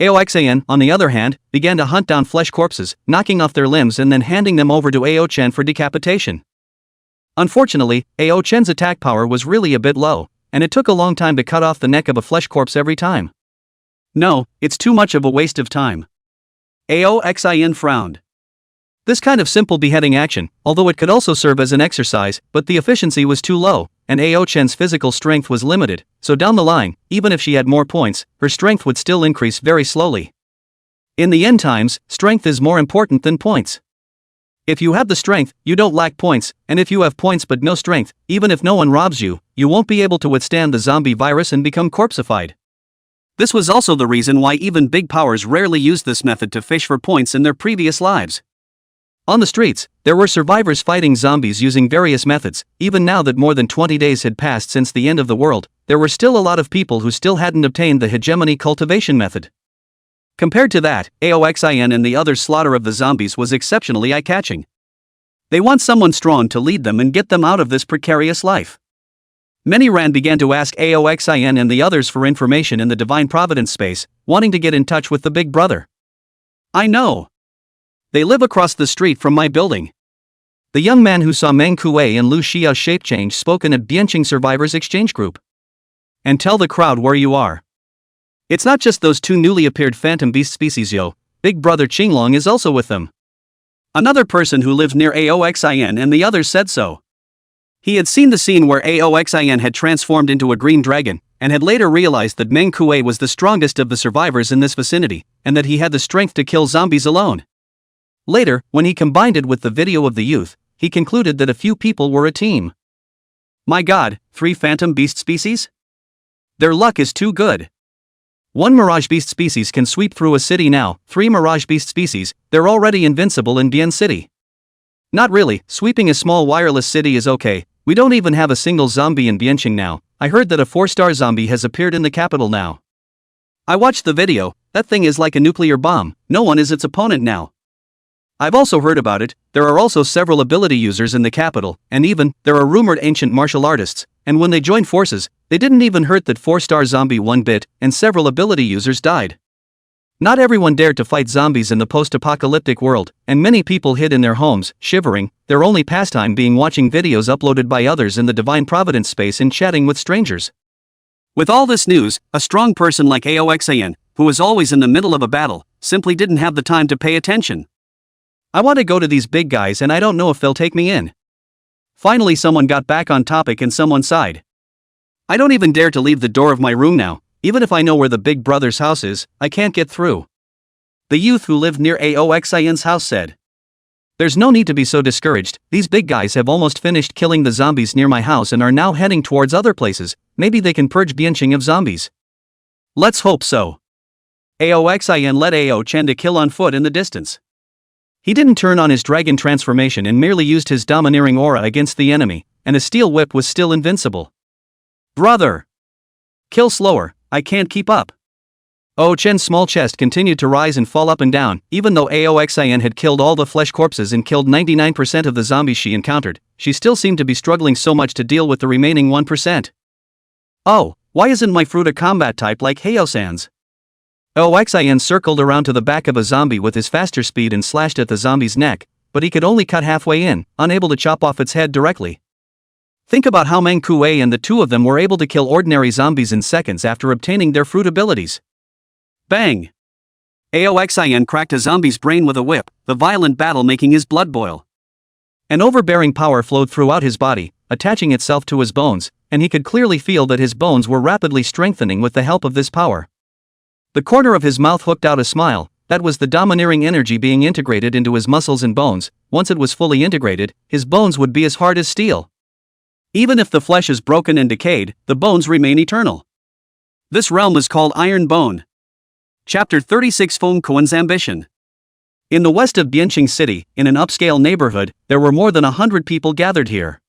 Aoxian, on the other hand, began to hunt down flesh corpses, knocking off their limbs and then handing them over to Ao Chen for decapitation. Unfortunately, Ao Chen's attack power was really a bit low, and it took a long time to cut off the neck of a flesh corpse every time. No, it's too much of a waste of time. Aoxian frowned. This kind of simple beheading action, although it could also serve as an exercise, but the efficiency was too low, and Ao Chen's physical strength was limited, so down the line, even if she had more points, her strength would still increase very slowly. In the end times, strength is more important than points. If you have the strength, you don't lack points, and if you have points but no strength, even if no one robs you, you won't be able to withstand the zombie virus and become corpseified. This was also the reason why even big powers rarely used this method to fish for points in their previous lives. On the streets, there were survivors fighting zombies using various methods. Even now that more than 20 days had passed since the end of the world, there were still a lot of people who still hadn't obtained the hegemony cultivation method. Compared to that, Aoxian and the others' slaughter of the zombies was exceptionally eye-catching. They want someone strong to lead them and get them out of this precarious life. Many began to ask Aoxian and the others for information in the Divine Providence space, wanting to get in touch with the Big Brother. I know. They live across the street from my building. The young man who saw Meng Kuei and Lu Xiao's shape change spoke in a Bianqing Survivors Exchange group. And tell the crowd where you are. It's not just those two newly appeared phantom beast species yo, Big Brother Qinglong is also with them. Another person who lived near Aoxian and the others said so. He had seen the scene where Aoxian had transformed into a green dragon, and had later realized that Meng Kuei was the strongest of the survivors in this vicinity, and that he had the strength to kill zombies alone. Later, when he combined it with the video of the youth, he concluded that a few people were a team. My god, 3 phantom beast species? Their luck is too good. 1 mirage beast species can sweep through a city now, 3 mirage beast species, they're already invincible in Bian City. Not really, sweeping a small wireless city is okay, we don't even have a single zombie in Bianqing now. I heard that a 4-star zombie has appeared in the capital now. I watched the video, that thing is like a nuclear bomb, no one is its opponent now. I've also heard about it, there are also several ability users in the capital, and even, there are rumored ancient martial artists, and when they joined forces, they didn't even hurt that 4-star zombie one bit, and several ability users died. Not everyone dared to fight zombies in the post-apocalyptic world, and many people hid in their homes, shivering, their only pastime being watching videos uploaded by others in the Divine Providence space and chatting with strangers. With all this news, a strong person like Aoxian, who was always in the middle of a battle, simply didn't have the time to pay attention. I want to go to these big guys and I don't know if they'll take me in. Finally someone got back on topic and someone sighed. I don't even dare to leave the door of my room now, even if I know where the Big Brother's house is, I can't get through. The youth who lived near Aoxian's house said. There's no need to be so discouraged, these big guys have almost finished killing the zombies near my house and are now heading towards other places, maybe they can purge Bianqing of zombies. Let's hope so. Aoxian led Ao Chen to kill on foot in the distance. He didn't turn on his dragon transformation and merely used his domineering aura against the enemy, and a steel whip was still invincible. Brother! Kill slower, I can't keep up. Ao Chen's small chest continued to rise and fall up and down, even though Aoxian had killed all the flesh corpses and killed 99% of the zombies she encountered, she still seemed to be struggling so much to deal with the remaining 1%. Oh, why isn't my fruit a combat type like Heio-san's? Aoxian circled around to the back of a zombie with his faster speed and slashed at the zombie's neck, but he could only cut halfway in, unable to chop off its head directly. Think about how Meng Kuei and the two of them were able to kill ordinary zombies in seconds after obtaining their fruit abilities. Bang! Aoxian cracked a zombie's brain with a whip, the violent battle making his blood boil. An overbearing power flowed throughout his body, attaching itself to his bones, and he could clearly feel that his bones were rapidly strengthening with the help of this power. The corner of his mouth hooked out a smile, that was the domineering energy being integrated into his muscles and bones. Once it was fully integrated, his bones would be as hard as steel. Even if the flesh is broken and decayed, the bones remain eternal. This realm is called Iron Bone. Chapter 36 Feng Kuan's Ambition. In the west of Bianqing City, in an upscale neighborhood, there were more than 100 people gathered here.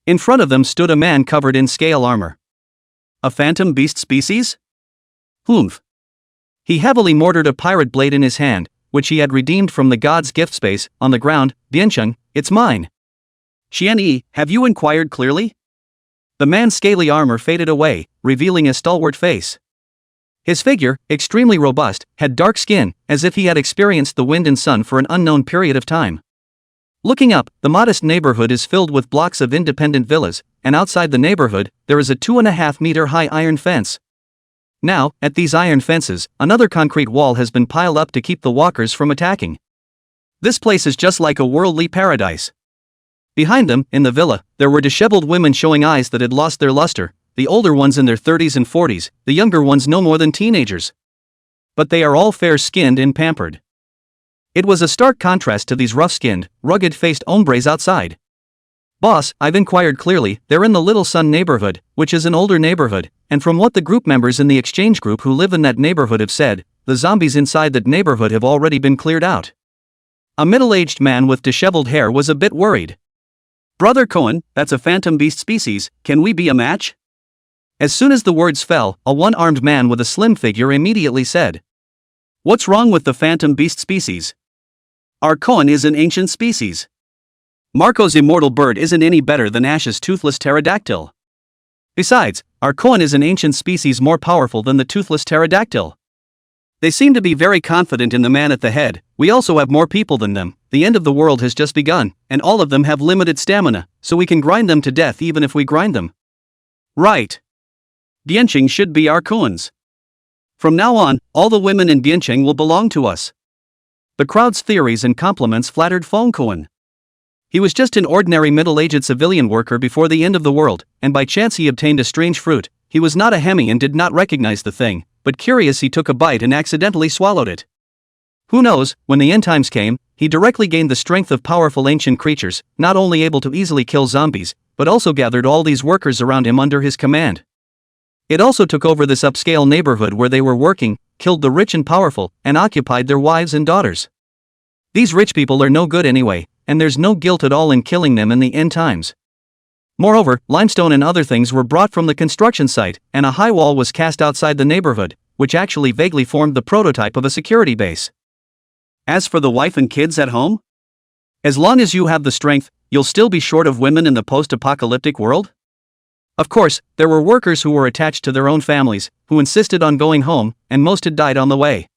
In front of them stood a man covered in scale armor. A phantom beast species? Humph. He heavily mortared a pirate blade in his hand, which he had redeemed from the god's gift space. On the ground, Bianqing, it's mine. Xian Yi, have you inquired clearly? The man's scaly armor faded away, revealing a stalwart face. His figure, extremely robust, had dark skin, as if he had experienced the wind and sun for an unknown period of time. Looking up, the modest neighborhood is filled with blocks of independent villas, and outside the neighborhood, there is a 2.5-meter-high iron fence. Now, at these iron fences, another concrete wall has been piled up to keep the walkers from attacking. This place is just like a worldly paradise. Behind them, in the villa, there were disheveled women showing eyes that had lost their luster, the older ones in their 30s and 40s, the younger ones no more than teenagers. But they are all fair-skinned and pampered. It was a stark contrast to these rough-skinned, rugged-faced hombres outside. Boss, I've inquired clearly, they're in the Little Sun neighborhood, which is an older neighborhood, and from what the group members in the exchange group who live in that neighborhood have said, the zombies inside that neighborhood have already been cleared out. A middle-aged man with disheveled hair was a bit worried. Brother Cohen, that's a phantom beast species, can we be a match? As soon as the words fell, a one-armed man with a slim figure immediately said, "What's wrong with the phantom beast species? Our Cohen is an ancient species. Marco's immortal bird isn't any better than Ash's toothless pterodactyl. Besides, our Cohen is an ancient species more powerful than the toothless pterodactyl." They seem to be very confident in the man at the head. "We also have more people than them, the end of the world has just begun, and all of them have limited stamina, so we can grind them to death even if we grind them." Right. Bianqing should be our Cohens. From now on, all the women in Bianqing will belong to us. The crowd's theories and compliments flattered Feng Kuan. He was just an ordinary middle-aged civilian worker before the end of the world, and by chance he obtained a strange fruit. He was not a hemi and did not recognize the thing, but curious he took a bite and accidentally swallowed it. Who knows, when the end times came, he directly gained the strength of powerful ancient creatures, not only able to easily kill zombies, but also gathered all these workers around him under his command. It also took over this upscale neighborhood where they were working, killed the rich and powerful, and occupied their wives and daughters. These rich people are no good anyway, and there's no guilt at all in killing them in the end times. Moreover, limestone and other things were brought from the construction site, and a high wall was cast outside the neighborhood, which actually vaguely formed the prototype of a security base. As for the wife and kids at home? As long as you have the strength, you'll still be short of women in the post-apocalyptic world? Of course, there were workers who were attached to their own families, who insisted on going home, and most had died on the way.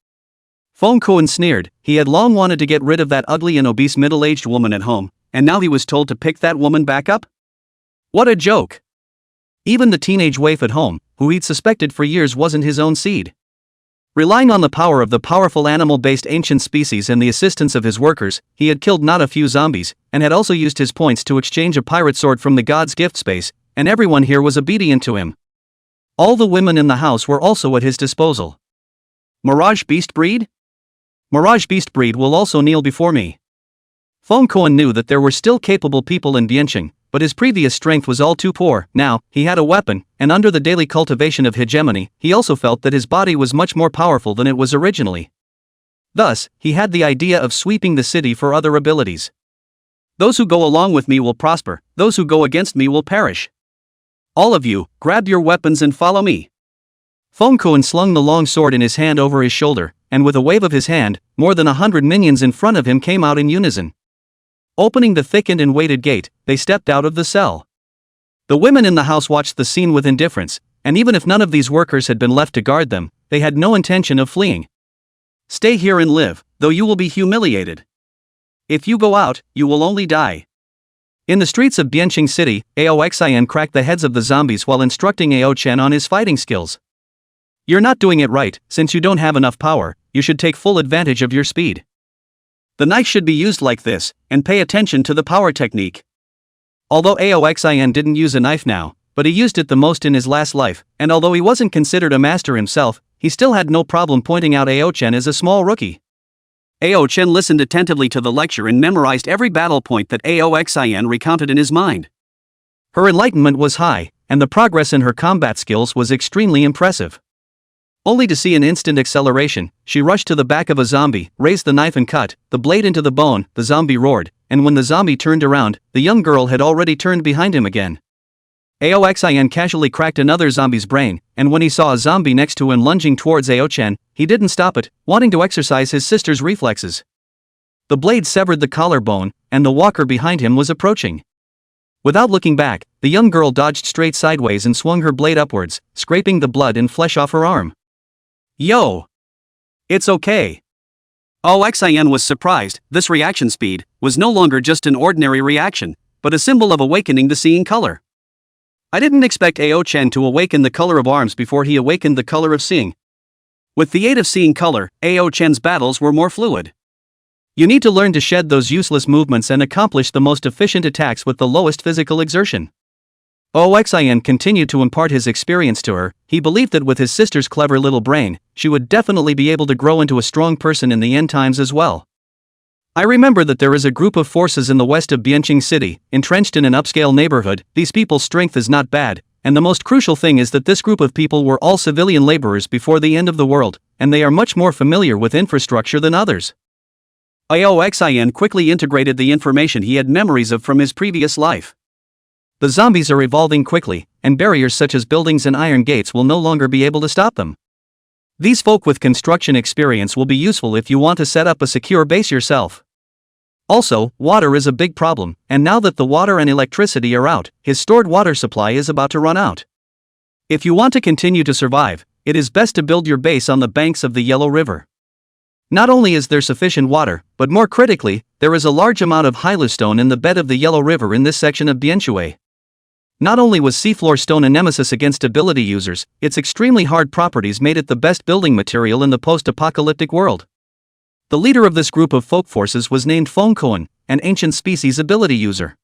Feng Kuan sneered. He had long wanted to get rid of that ugly and obese middle-aged woman at home, and now he was told to pick that woman back up? What a joke! Even the teenage waif at home, who he'd suspected for years wasn't his own seed. Relying on the power of the powerful animal-based ancient species and the assistance of his workers, he had killed not a few zombies, and had also used his points to exchange a pirate sword from the god's gift space, and everyone here was obedient to him. All the women in the house were also at his disposal. Mirage beast breed? Mirage beast breed will also kneel before me. Feng Kuan knew that there were still capable people in Bianqing, but his previous strength was all too poor. Now, he had a weapon, and under the daily cultivation of hegemony, he also felt that his body was much more powerful than it was originally. Thus, he had the idea of sweeping the city for other abilities. Those who go along with me will prosper, those who go against me will perish. All of you, grab your weapons and follow me. Feng Kuan slung the long sword in his hand over his shoulder, and with a wave of his hand, more than 100 minions in front of him came out in unison. Opening the thickened and weighted gate, they stepped out of the cell. The women in the house watched the scene with indifference, and even if none of these workers had been left to guard them, they had no intention of fleeing. Stay here and live, though you will be humiliated. If you go out, you will only die. In the streets of Bianqing City, Aoxian cracked the heads of the zombies while instructing Ao Chen on his fighting skills. You're not doing it right. Since you don't have enough power, you should take full advantage of your speed. The knife should be used like this, and pay attention to the power technique. Although Aoxian didn't use a knife now, but he used it the most in his last life, and although he wasn't considered a master himself, he still had no problem pointing out Ao Chen as a small rookie. Ao Chen listened attentively to the lecture and memorized every battle point that Aoxian recounted in his mind. Her enlightenment was high, and the progress in her combat skills was extremely impressive. Only to see an instant acceleration, she rushed to the back of a zombie, raised the knife and cut the blade into the bone. The zombie roared, and when the zombie turned around, the young girl had already turned behind him again. Aoxin casually cracked another zombie's brain, and when he saw a zombie next to him lunging towards Aochen, he didn't stop it, wanting to exercise his sister's reflexes. The blade severed the collarbone, and the walker behind him was approaching. Without looking back, the young girl dodged straight sideways and swung her blade upwards, scraping the blood and flesh off her arm. Yo! It's okay. Oxin was surprised. This reaction speed was no longer just an ordinary reaction, but a symbol of awakening the seeing color. I didn't expect Ao-chen to awaken the color of arms before he awakened the color of seeing. With the aid of seeing color, Ao-chen's battles were more fluid. You need to learn to shed those useless movements and accomplish the most efficient attacks with the lowest physical exertion. Oxin continued to impart his experience to her. He believed that with his sister's clever little brain, she would definitely be able to grow into a strong person in the end times as well. I remember that there is a group of forces in the west of Bianqing City, entrenched in an upscale neighborhood. These people's strength is not bad, and the most crucial thing is that this group of people were all civilian laborers before the end of the world, and they are much more familiar with infrastructure than others. Oxin quickly integrated the information he had memories of from his previous life. The zombies are evolving quickly, and barriers such as buildings and iron gates will no longer be able to stop them. These folk with construction experience will be useful if you want to set up a secure base yourself. Also, water is a big problem, and now that the water and electricity are out, his stored water supply is about to run out. If you want to continue to survive, it is best to build your base on the banks of the Yellow River. Not only is there sufficient water, but more critically, there is a large amount of Hylustone in the bed of the Yellow River in this section of Bianshui. Not only was seafloor stone a nemesis against ability users, its extremely hard properties made it the best building material in the post-apocalyptic world. The leader of this group of folk forces was named Fongkoan, an ancient species ability user.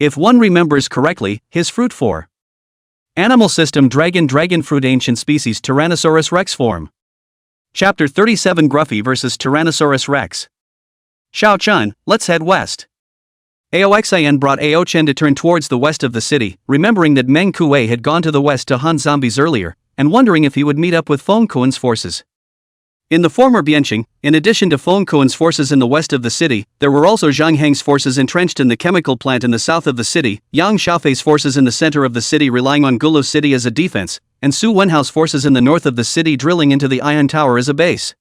If one remembers correctly, his fruit for Animal System Dragon Fruit Ancient Species Tyrannosaurus Rex Form. Chapter 37 Gruffy vs Tyrannosaurus Rex. Xiao Chun, let's head west. Aoxin brought Ao-chen to turn towards the west of the city, remembering that Meng Kuei had gone to the west to hunt zombies earlier, and wondering if he would meet up with Fongkoan's forces. In the former Bianqing, in addition to Fongkoan's forces in the west of the city, there were also Zhang Heng's forces entrenched in the chemical plant in the south of the city, Yang Xiaofei's forces in the center of the city relying on Gulu City as a defense, and Su Wenhao's forces in the north of the city drilling into the Iron Tower as a base.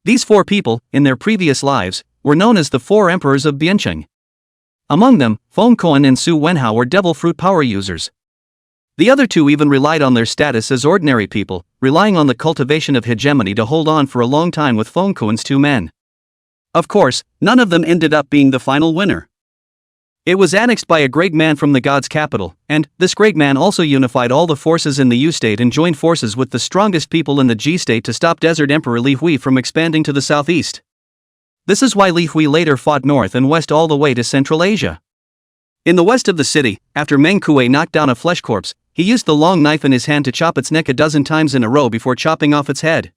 These four people, in their previous lives, were known as the Four Emperors of Bianqing. Among them, Fongkoan and Su Wenhao were devil fruit power users. The other two even relied on their status as ordinary people, relying on the cultivation of hegemony to hold on for a long time with Fongkoan's two men. Of course, none of them ended up being the final winner. It was annexed by a great man from the god's capital, and this great man also unified all the forces in the U-state and joined forces with the strongest people in the G-state to stop Desert Emperor Li Hui from expanding to the southeast. This is why Li Hui later fought north and west all the way to Central Asia. In the west of the city, after Meng Kuei knocked down a flesh corpse, he used the long knife in his hand to chop its neck a dozen times in a row before chopping off its head.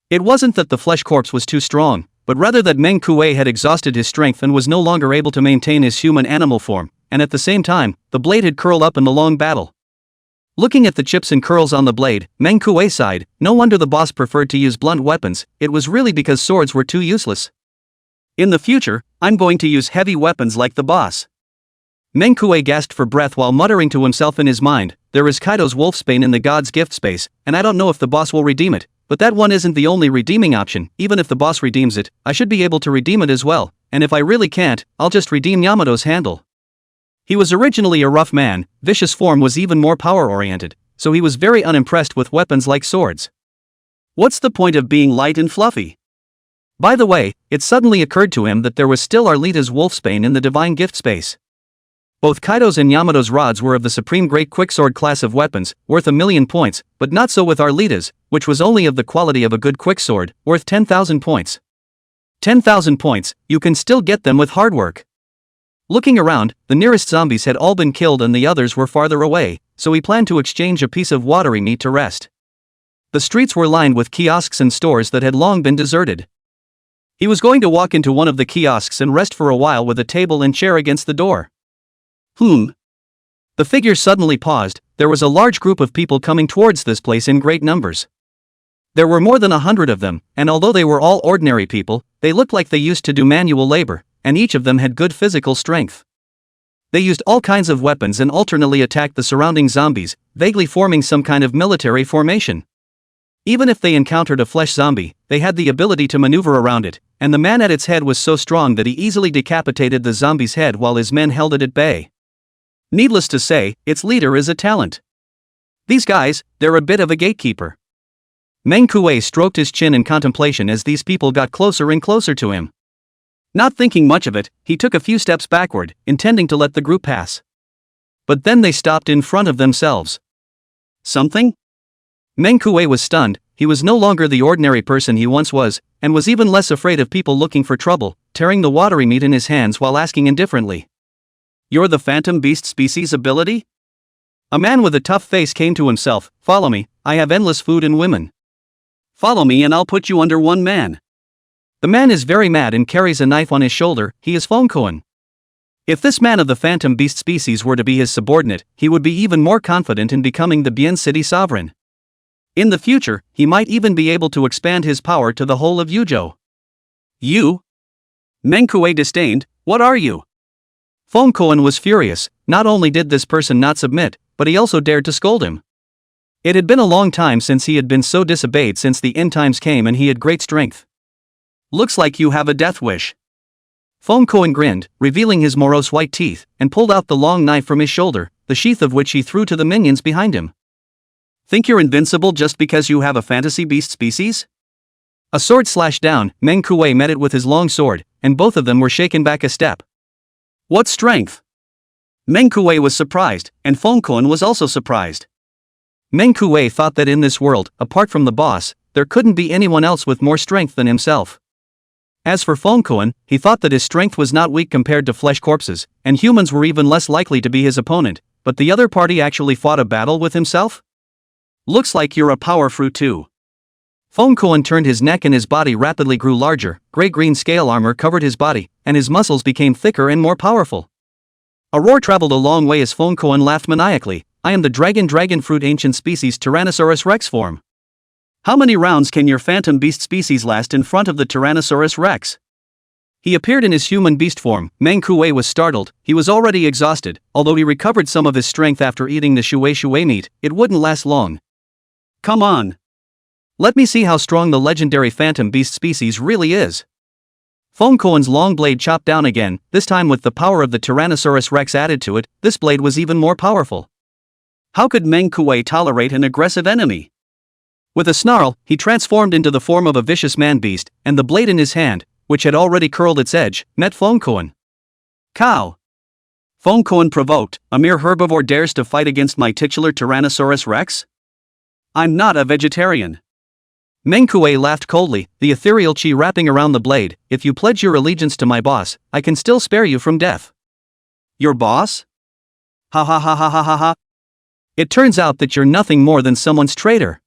It wasn't that the flesh corpse was too strong, but rather that Meng Kuei had exhausted his strength and was no longer able to maintain his human animal form, and at the same time, the blade had curled up in the long battle. Looking at the chips and curls on the blade, Meng Kuei sighed. No wonder the boss preferred to use blunt weapons, it was really because swords were too useless. In the future, I'm going to use heavy weapons like the boss. Meng Kuei gasped for breath while muttering to himself in his mind, there is Kaido's Wolfsbane in the God's Gift space, and I don't know if the boss will redeem it, but that one isn't the only redeeming option. Even if the boss redeems it, I should be able to redeem it as well, and if I really can't, I'll just redeem Yamato's handle. He was originally a rough man, vicious form was even more power-oriented, so he was very unimpressed with weapons like swords. What's the point of being light and fluffy? By the way, it suddenly occurred to him that there was still Arlita's Wolfsbane in the Divine Gift space. Both Kaido's and Yamato's rods were of the Supreme Great Quicksword class of weapons, worth 1,000,000 points, but not so with Arlita's, which was only of the quality of a good quicksword, worth 10,000 points. 10,000 points, you can still get them with hard work. Looking around, the nearest zombies had all been killed and the others were farther away, so he planned to exchange a piece of watery meat to rest. The streets were lined with kiosks and stores that had long been deserted. He was going to walk into one of the kiosks and rest for a while with a table and chair against the door. The figure suddenly paused. There was a large group of people coming towards this place in great numbers. There were more than 100 of them, and although they were all ordinary people, they looked like they used to do manual labor, and each of them had good physical strength. They used all kinds of weapons and alternately attacked the surrounding zombies, vaguely forming some kind of military formation. Even if they encountered a flesh zombie, they had the ability to maneuver around it, and the man at its head was so strong that he easily decapitated the zombie's head while his men held it at bay. Needless to say, its leader is a talent. These guys, they're a bit of a gatekeeper. Meng Kuei stroked his chin in contemplation as these people got closer and closer to him. Not thinking much of it, he took a few steps backward, intending to let the group pass. But then they stopped in front of themselves. Something? Meng Kuei was stunned. He was no longer the ordinary person he once was, and was even less afraid of people looking for trouble, tearing the watery meat in his hands while asking indifferently. "You're the phantom beast species ability?" A man with a tough face came to himself. "Follow me, I have endless food and women." "Follow me and I'll put you under one man." The man is very mad and carries a knife on his shoulder. He is Fongkoen. If this man of the phantom beast species were to be his subordinate, he would be even more confident in becoming the Bien City sovereign. In the future, he might even be able to expand his power to the whole of Yuzhou. "You?" Meng Kuei disdained. "What are you?" Fongkoen was furious. Not only did this person not submit, but he also dared to scold him. It had been a long time since he had been so disobeyed since the end times came, and he had great strength. "Looks like you have a death wish." Fongkoen grinned, revealing his morose white teeth, and pulled out the long knife from his shoulder, the sheath of which he threw to the minions behind him. "Think you're invincible just because you have a fantasy beast species?" A sword slashed down. Meng Kuei met it with his long sword, and both of them were shaken back a step. "What strength?" Meng Kuei was surprised, and Fongkoen was also surprised. Meng Kuei thought that in this world, apart from the boss, there couldn't be anyone else with more strength than himself. As for Fongkoen, he thought that his strength was not weak compared to flesh corpses, and humans were even less likely to be his opponent, but the other party actually fought a battle with himself? "Looks like you're a power fruit too." Fongkoen turned his neck and his body rapidly grew larger. Gray-green scale armor covered his body, and his muscles became thicker and more powerful. A roar traveled a long way as Fongkoen laughed maniacally. "I am the dragon fruit ancient species Tyrannosaurus rex form. How many rounds can your phantom beast species last in front of the Tyrannosaurus rex?" He appeared in his human beast form. Meng Kuei was startled. He was already exhausted. Although he recovered some of his strength after eating the shui meat, it wouldn't last long. "Come on. Let me see how strong the legendary phantom beast species really is." Fongkoen's long blade chopped down again, this time with the power of the Tyrannosaurus rex added to it. This blade was even more powerful. How could Meng Kuei tolerate an aggressive enemy? With a snarl, he transformed into the form of a vicious man-beast, and the blade in his hand, which had already curled its edge, met Fongkoen. "Cow!" Fongkoen provoked. "A mere herbivore dares to fight against my titular Tyrannosaurus rex? I'm not a vegetarian." Meng Kuei laughed coldly, the ethereal chi wrapping around the blade. "If you pledge your allegiance to my boss, I can still spare you from death." "Your boss? Ha ha ha ha ha ha ha. It turns out that you're nothing more than someone's traitor."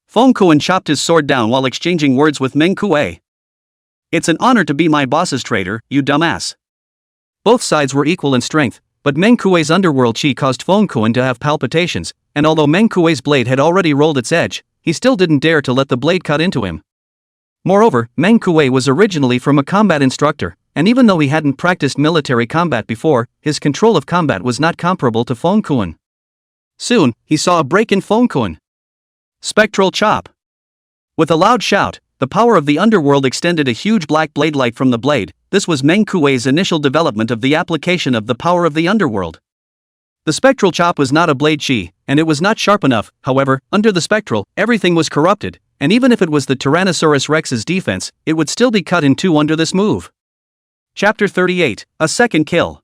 Fongkoen chopped his sword down while exchanging words with Meng Kuei. "It's an honor to be my boss's traitor, you dumbass." Both sides were equal in strength, but Meng Kuei's underworld chi caused Fongkoen to have palpitations, and although Meng Kuei's blade had already rolled its edge, he still didn't dare to let the blade cut into him. Moreover, Meng Kuei was originally from a combat instructor, and even though he hadn't practiced military combat before, his control of combat was not comparable to Fongkoen. Soon, he saw a break in Fongkoen. Spectral chop. With a loud shout, the power of the underworld extended a huge black blade light from the blade. This was Meng Kuei's initial development of the application of the power of the underworld. The spectral chop was not a blade chi, and it was not sharp enough. However, under the spectral, everything was corrupted, and even if it was the Tyrannosaurus Rex's defense, it would still be cut in two under this move. Chapter 38, A Second Kill.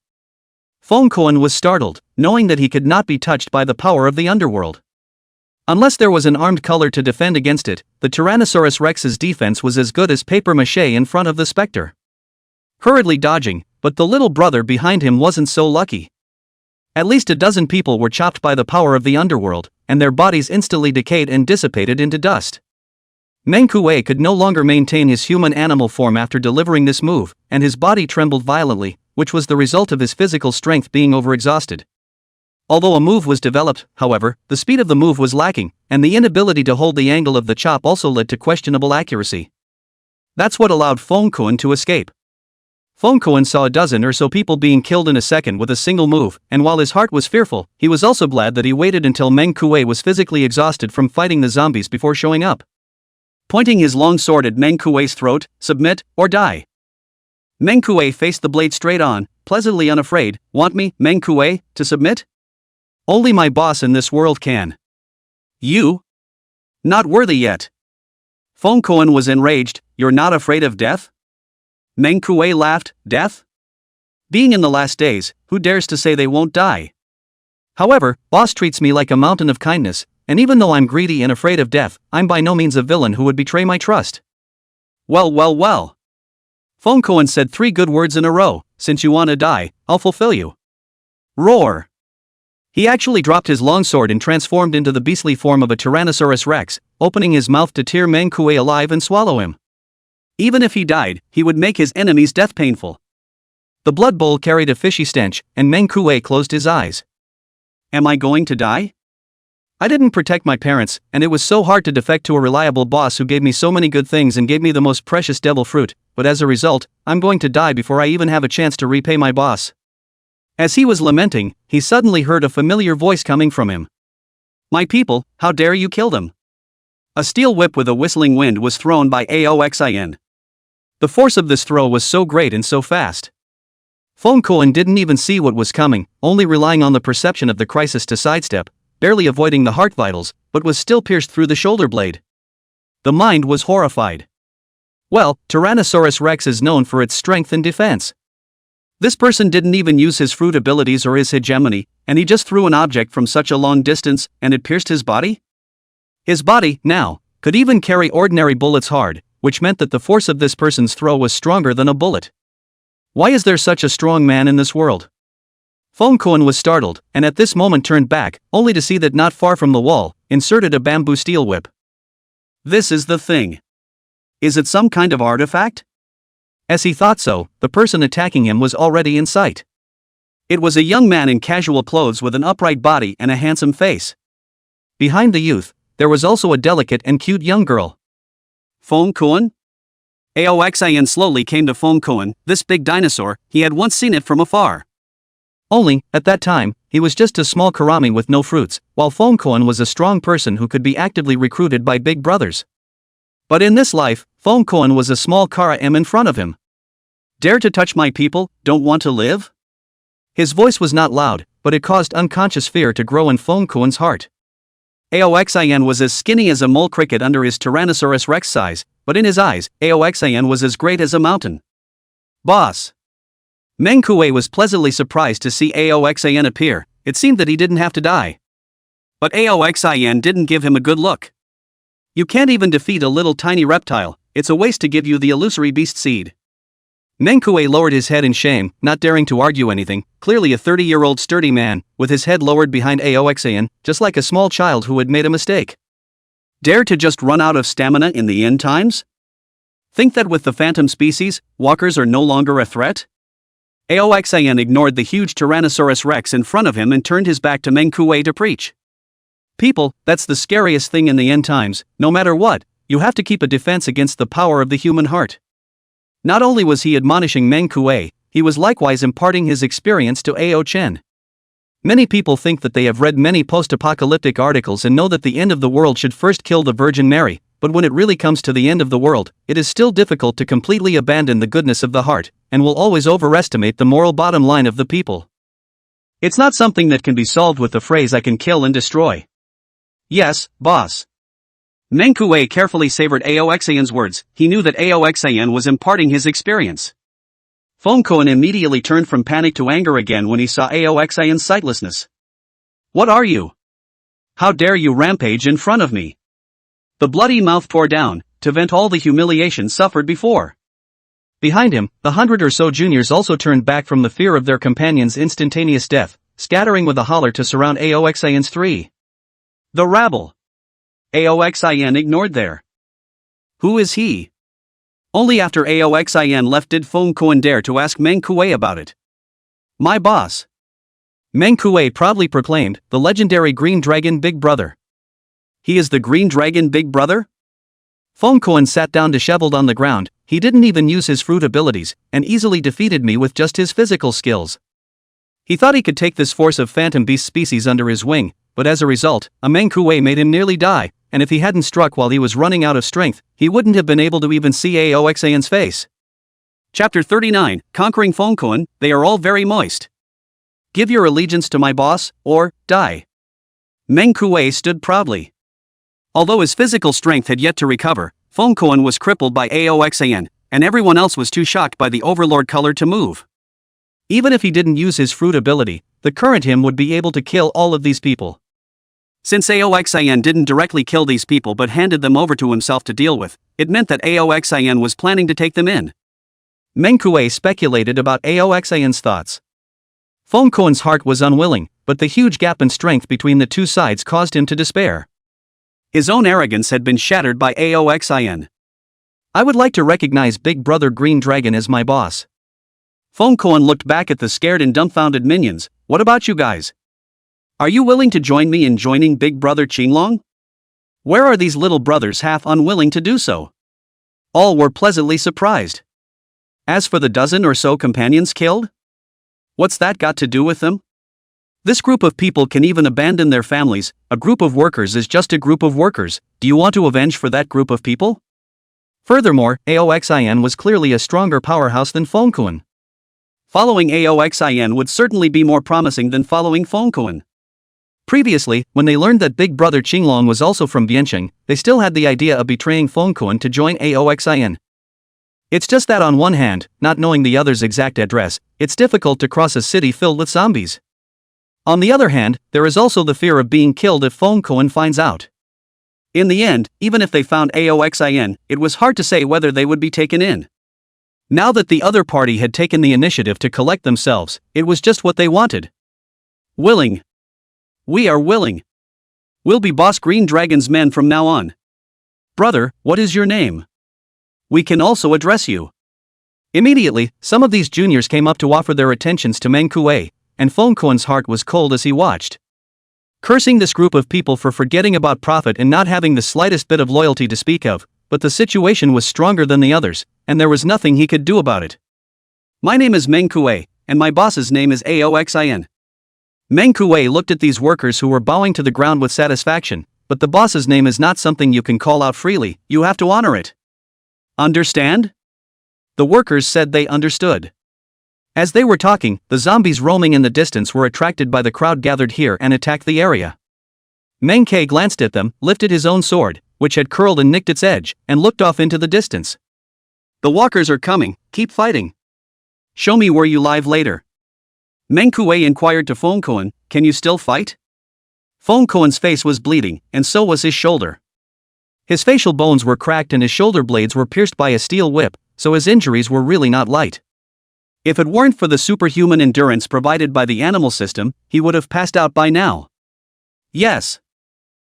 Fongkoen was startled, knowing that he could not be touched by the power of the underworld. Unless there was an armed color to defend against it, the Tyrannosaurus Rex's defense was as good as papier-mâché in front of the specter. Hurriedly dodging, but the little brother behind him wasn't so lucky. At least a dozen people were chopped by the power of the underworld, and their bodies instantly decayed and dissipated into dust. Meng Kuei could no longer maintain his human animal form after delivering this move, and his body trembled violently, which was the result of his physical strength being overexhausted. Although a move was developed, however, the speed of the move was lacking, and the inability to hold the angle of the chop also led to questionable accuracy. That's what allowed Fong-kun to escape. Fong-kun saw a dozen or so people being killed in a second with a single move, and while his heart was fearful, he was also glad that he waited until Meng Kuei was physically exhausted from fighting the zombies before showing up. Pointing his long sword at Meng Kuei's throat, submit, or die. Meng Kuei faced the blade straight on, pleasantly unafraid. Want me, Meng Kuei, to submit? Only my boss in this world can. You? Not worthy yet. Fong-kun was enraged. You're not afraid of death? Meng Kuei laughed. Death? Being in the last days, who dares to say they won't die? However, boss treats me like a mountain of kindness, and even though I'm greedy and afraid of death, I'm by no means a villain who would betray my trust. Well. Fong-kun said 3 good words in a row. Since you wanna die, I'll fulfill you. Roar. He actually dropped his longsword and transformed into the beastly form of a Tyrannosaurus Rex, opening his mouth to tear Meng Kuei alive and swallow him. Even if he died, he would make his enemy's death painful. The blood bowl carried a fishy stench, and Meng Kuei closed his eyes. Am I going to die? I didn't protect my parents, and it was so hard to defect to a reliable boss who gave me so many good things and gave me the most precious devil fruit, but as a result, I'm going to die before I even have a chance to repay my boss. As he was lamenting, he suddenly heard a familiar voice coming from him. My people, how dare you kill them? A steel whip with a whistling wind was thrown by Aoxin. The force of this throw was so great and so fast. Fong-kun didn't even see what was coming, only relying on the perception of the crisis to sidestep, barely avoiding the heart vitals, but was still pierced through the shoulder blade. The mind was horrified. Well, Tyrannosaurus Rex is known for its strength and defense. This person didn't even use his fruit abilities or his hegemony, and he just threw an object from such a long distance, and it pierced his body? His body, now, could even carry ordinary bullets hard, which meant that the force of this person's throw was stronger than a bullet. Why is there such a strong man in this world? Fong-kun was startled, and at this moment turned back, only to see that not far from the wall, inserted a bamboo steel whip. This is the thing. Is it some kind of artifact? As he thought so, the person attacking him was already in sight. It was a young man in casual clothes with an upright body and a handsome face. Behind the youth, there was also a delicate and cute young girl. Fong-kun? Aoxin slowly came to Fong-kun. This big dinosaur, he had once seen it from afar. Only, at that time, he was just a small karami with no fruits, while Fong-kun was a strong person who could be actively recruited by big brothers. But in this life, Fong-kun was a small Kara M in front of him. Dare to touch my people, don't want to live? His voice was not loud, but it caused unconscious fear to grow in Fong-kun's heart. Aoxin was as skinny as a mole cricket under his Tyrannosaurus Rex size, but in his eyes, Aoxin was as great as a mountain. Boss. Meng Kuei was pleasantly surprised to see Aoxin appear. It seemed that he didn't have to die. But Aoxin didn't give him a good look. You can't even defeat a little tiny reptile, it's a waste to give you the illusory beast seed. Meng Kuei lowered his head in shame, not daring to argue anything, clearly a 30-year-old sturdy man, with his head lowered behind Aoxin, just like a small child who had made a mistake. Dare to just run out of stamina in the end times? Think that with the phantom species, walkers are no longer a threat? Aoxin ignored the huge Tyrannosaurus Rex in front of him and turned his back to Meng Kuei to preach. People, that's the scariest thing in the end times. No matter what, you have to keep a defense against the power of the human heart. Not only was he admonishing Meng Kuei, he was likewise imparting his experience to Ao Chen. Many people think that they have read many post-apocalyptic articles and know that the end of the world should first kill the Virgin Mary, but when it really comes to the end of the world, it is still difficult to completely abandon the goodness of the heart, and will always overestimate the moral bottom line of the people. It's not something that can be solved with the phrase I can kill and destroy. Yes, boss. Meng Kuei carefully savored Aoxin's words. He knew that Aoxin was imparting his experience. Fong-kun immediately turned from panic to anger again when he saw Aoxin's sightlessness. What are you? How dare you rampage in front of me? The bloody mouth tore down, to vent all the humiliation suffered before. Behind him, the 100 or so juniors also turned back from the fear of their companion's instantaneous death, scattering with a holler to surround Aoxin's 3. The rabble. Aoxin ignored their. Who is he? Only after Aoxin left did Fong-kun dare to ask Meng Kuei about it. My boss. Meng Kuei proudly proclaimed, the legendary Green Dragon Big Brother. He is the Green Dragon Big Brother? Feng Kuan sat down disheveled on the ground. He didn't even use his fruit abilities, and easily defeated me with just his physical skills. He thought he could take this force of phantom beast species under his wing, but as a result, a Meng Kuei made him nearly die, and if he hadn't struck while he was running out of strength, he wouldn't have been able to even see Aoxan's face. Chapter 39, Conquering Feng Kuan, they are all very moist. Give your allegiance to my boss, or die. Meng Kuei stood proudly. Although his physical strength had yet to recover, Feng Kuan was crippled by Aoxan, and everyone else was too shocked by the overlord color to move. Even if he didn't use his fruit ability, the current him would be able to kill all of these people. Since Aoxan didn't directly kill these people but handed them over to himself to deal with, it meant that Aoxan was planning to take them in. Meng Kuei speculated about Aoxan's thoughts. Feng Kuan's heart was unwilling, but the huge gap in strength between the two sides caused him to despair. His own arrogance had been shattered by Aoxan. I would like to recognize Big Brother Green Dragon as my boss. Feng Kuan looked back at the scared and dumbfounded minions. What about you guys? Are you willing to join me in joining Big Brother Qinglong? Where are these little brothers half unwilling to do so? All were pleasantly surprised. As for the dozen or so companions killed? What's that got to do with them? This group of people can even abandon their families. A group of workers is just a group of workers. Do you want to avenge for that group of people? Furthermore, Aoxan was clearly a stronger powerhouse than Feng Kuan. Following Aoxan would certainly be more promising than following Feng Kuan. Previously, when they learned that Big Brother Qinglong was also from Biancheng, they still had the idea of betraying Feng Kuan to join Aoxan. It's just that on one hand, not knowing the other's exact address, it's difficult to cross a city filled with zombies. On the other hand, there is also the fear of being killed if Feng Kuan finds out. In the end, even if they found Aoxan, it was hard to say whether they would be taken in. Now that the other party had taken the initiative to collect themselves, it was just what they wanted. Willing. We are willing. We'll be Boss Green Dragon's men from now on. Brother, what is your name? We can also address you. Immediately, some of these juniors came up to offer their attentions to Meng Kuei, and Feng Kuan's heart was cold as he watched. Cursing this group of people for forgetting about profit and not having the slightest bit of loyalty to speak of, but the situation was stronger than the others, and there was nothing he could do about it. My name is Meng Kuei, and my boss's name is Aoxan. Meng Kuei looked at these workers who were bowing to the ground with satisfaction, but the boss's name is not something you can call out freely, you have to honor it. Understand? The workers said they understood. As they were talking, the zombies roaming in the distance were attracted by the crowd gathered here and attacked the area. Meng Kuei glanced at them, lifted his own sword, which had curled and nicked its edge, and looked off into the distance. The walkers are coming, keep fighting. Show me where you live later. Meng Kuei inquired to Feng Kuan, can you still fight? Feng Kuan's face was bleeding, and so was his shoulder. His facial bones were cracked and his shoulder blades were pierced by a steel whip, so his injuries were really not light. If it weren't for the superhuman endurance provided by the animal system, he would have passed out by now. Yes.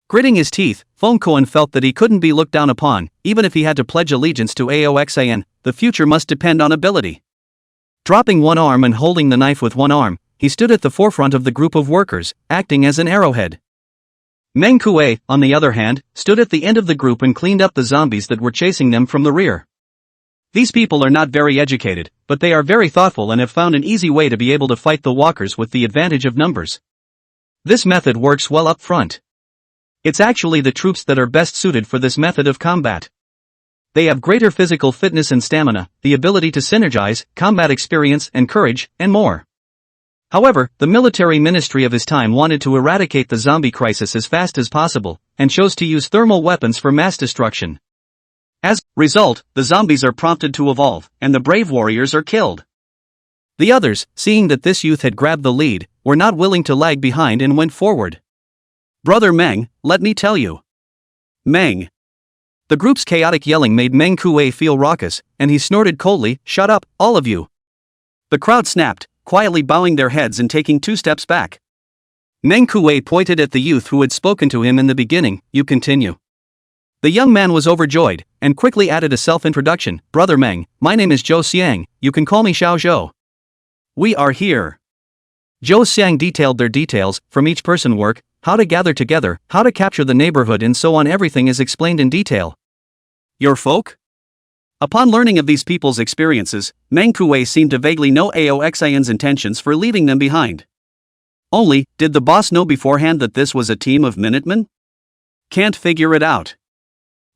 Gritting his teeth, Feng Kuan felt that he couldn't be looked down upon, even if he had to pledge allegiance to Aoxan, the future must depend on ability. Dropping one arm and holding the knife with one arm, he stood at the forefront of the group of workers, acting as an arrowhead. Meng Kuei, on the other hand, stood at the end of the group and cleaned up the zombies that were chasing them from the rear. These people are not very educated, but they are very thoughtful and have found an easy way to be able to fight the walkers with the advantage of numbers. This method works well up front. It's actually the troops that are best suited for this method of combat. They have greater physical fitness and stamina, the ability to synergize, combat experience and courage, and more. However, the military ministry of his time wanted to eradicate the zombie crisis as fast as possible, and chose to use thermal weapons for mass destruction. As a result, the zombies are prompted to evolve, and the brave warriors are killed. The others, seeing that this youth had grabbed the lead, were not willing to lag behind and went forward. Brother Meng, let me tell you. Meng. The group's chaotic yelling made Meng Kuei feel raucous, and he snorted coldly, shut up, all of you. The crowd snapped, quietly bowing their heads and taking 2 steps back. Meng Kuei pointed at the youth who had spoken to him in the beginning, you continue. The young man was overjoyed, and quickly added a self-introduction, Brother Meng, my name is Zhou Xiang, you can call me Xiao Zhou. We are here. Zhou Xiang detailed their details, from each person work, how to gather together, how to capture the neighborhood and so on. Everything is explained in detail. Your folk? Upon learning of these people's experiences, Meng Kuei seemed to vaguely know Aoxian's intentions for leaving them behind. Only, did the boss know beforehand that this was a team of Minutemen? Can't figure it out.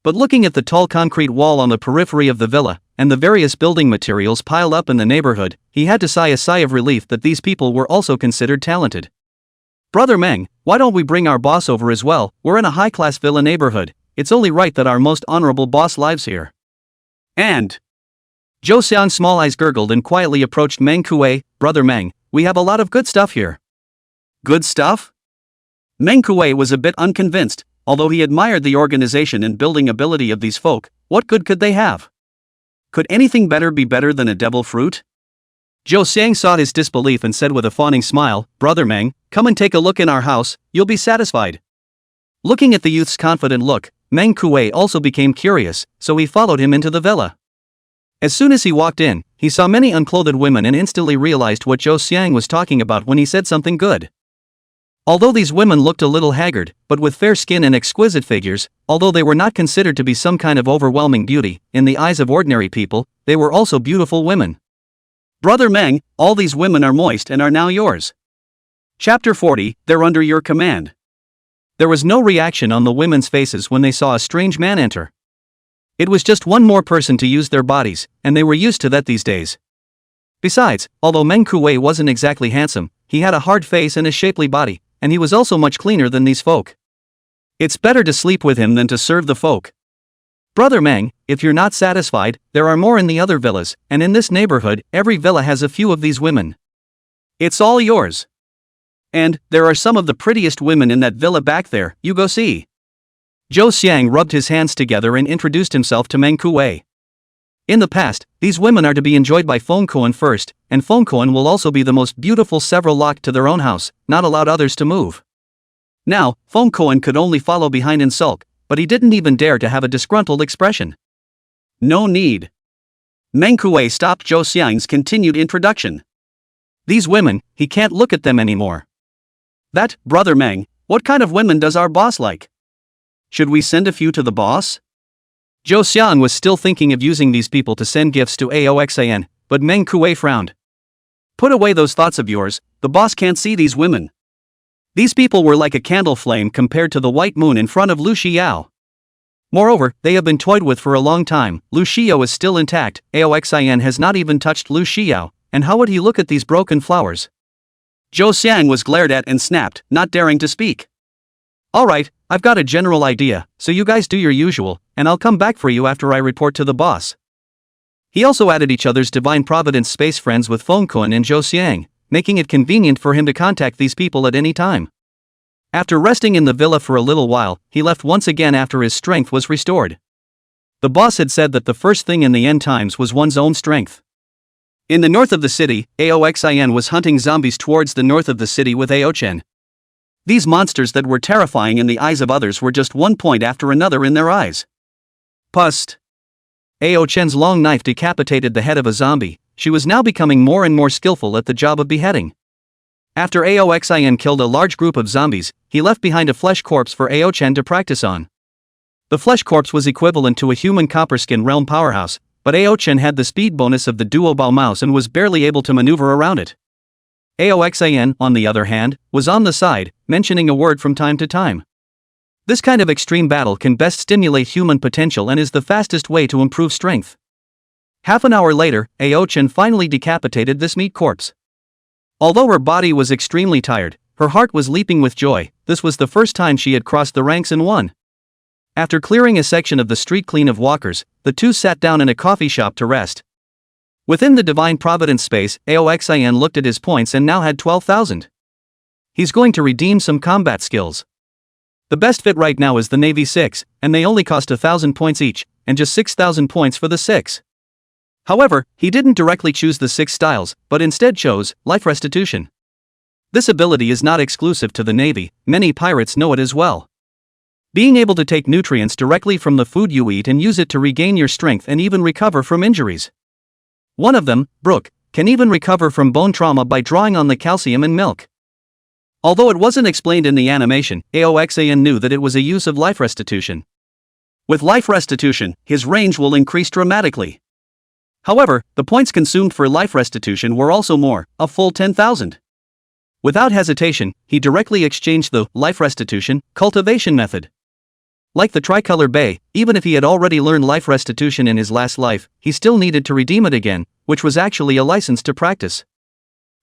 But looking at the tall concrete wall on the periphery of the villa, and the various building materials piled up in the neighborhood, he had to sigh a sigh of relief that these people were also considered talented. Brother Meng, why don't we bring our boss over as well? We're in a high-class villa neighborhood, it's only right that our most honorable boss lives here. And Zhou Xiang's small eyes gurgled and quietly approached Meng Kuei. Brother Meng, we have a lot of good stuff here. Good stuff? Meng Kuei was a bit unconvinced, although he admired the organization and building ability of these folk. What good could they have? Could anything better be better than a devil fruit? Zhou Xiang saw his disbelief and said with a fawning smile, Brother Meng, come and take a look in our house, you'll be satisfied. Looking at the youth's confident look, Meng Kuei also became curious, so he followed him into the villa. As soon as he walked in, he saw many unclothed women and instantly realized what Zhou Xiang was talking about when he said something good. Although these women looked a little haggard, but with fair skin and exquisite figures, although they were not considered to be some kind of overwhelming beauty, in the eyes of ordinary people, they were also beautiful women. Brother Meng, all these women are moist and are now yours. Chapter 40, they're under your command. There was no reaction on the women's faces when they saw a strange man enter. It was just one more person to use their bodies, and they were used to that these days. Besides, although Meng Kuei wasn't exactly handsome, he had a hard face and a shapely body, and he was also much cleaner than these folk. It's better to sleep with him than to serve the folk. Brother Meng, if you're not satisfied, there are more in the other villas, and in this neighborhood, every villa has a few of these women. It's all yours. And, there are some of the prettiest women in that villa back there, you go see. Zhou Xiang rubbed his hands together and introduced himself to Meng Kuei. In the past, these women are to be enjoyed by Fengkoan first, and Fengkoan will also be the most beautiful several locked to their own house, not allowed others to move. Now, Fengkoan could only follow behind and sulk, but he didn't even dare to have a disgruntled expression. No need. Meng Kuei stopped Zhou Xiang's continued introduction. These women, he can't look at them anymore. That, Brother Meng, what kind of women does our boss like? Should we send a few to the boss? Zhou Xiang was still thinking of using these people to send gifts to Aoxian, but Meng Kuei frowned. Put away those thoughts of yours, the boss can't see these women. These people were like a candle flame compared to the white moon in front of Lu Xiao. Moreover, they have been toyed with for a long time. Lu Xiao is still intact, Aoxian has not even touched Lu Xiao, and how would he look at these broken flowers? Zhou Xiang was glared at and snapped, not daring to speak. Alright, I've got a general idea, so you guys do your usual, and I'll come back for you after I report to the boss. He also added each other's Divine Providence space friends with Fengkoan and Zhou Xiang, making it convenient for him to contact these people at any time. After resting in the villa for a little while, he left once again after his strength was restored. The boss had said that the first thing in the end times was one's own strength. In the north of the city, Aoxian was hunting zombies towards the north of the city with Aochen. These monsters that were terrifying in the eyes of others were just one point after another in their eyes. Pust. Aochen's long knife decapitated the head of a zombie. She was now becoming more and more skillful at the job of beheading. After Aoxian killed a large group of zombies, he left behind a flesh corpse for Aochen to practice on. The flesh corpse was equivalent to a human copperskin realm powerhouse, but Aochen had the speed bonus of the duo-bow mouse and was barely able to maneuver around it. Aoxian, on the other hand, was on the side, mentioning a word from time to time. This kind of extreme battle can best stimulate human potential and is the fastest way to improve strength. Half an hour later, Aochen finally decapitated this meat corpse. Although her body was extremely tired, her heart was leaping with joy. This was the first time she had crossed the ranks and won. After clearing a section of the street clean of walkers, the two sat down in a coffee shop to rest. Within the Divine Providence space, Aoxian looked at his points and now had 12,000. He's going to redeem some combat skills. The best fit right now is the Navy 6, and they only cost 1,000 points each, and just 6,000 points for the 6. However, he didn't directly choose the 6 styles, but instead chose Life Restitution. This ability is not exclusive to the Navy, many pirates know it as well. Being able to take nutrients directly from the food you eat and use it to regain your strength and even recover from injuries. One of them, Brook, can even recover from bone trauma by drawing on the calcium in milk. Although it wasn't explained in the animation, Aoxan knew that it was a use of life restitution. With life restitution, his range will increase dramatically. However, the points consumed for life restitution were also more, a full 10,000. Without hesitation, he directly exchanged the life restitution cultivation method. Like the tricolor bay, even if he had already learned life restitution in his last life, he still needed to redeem it again, which was actually a license to practice.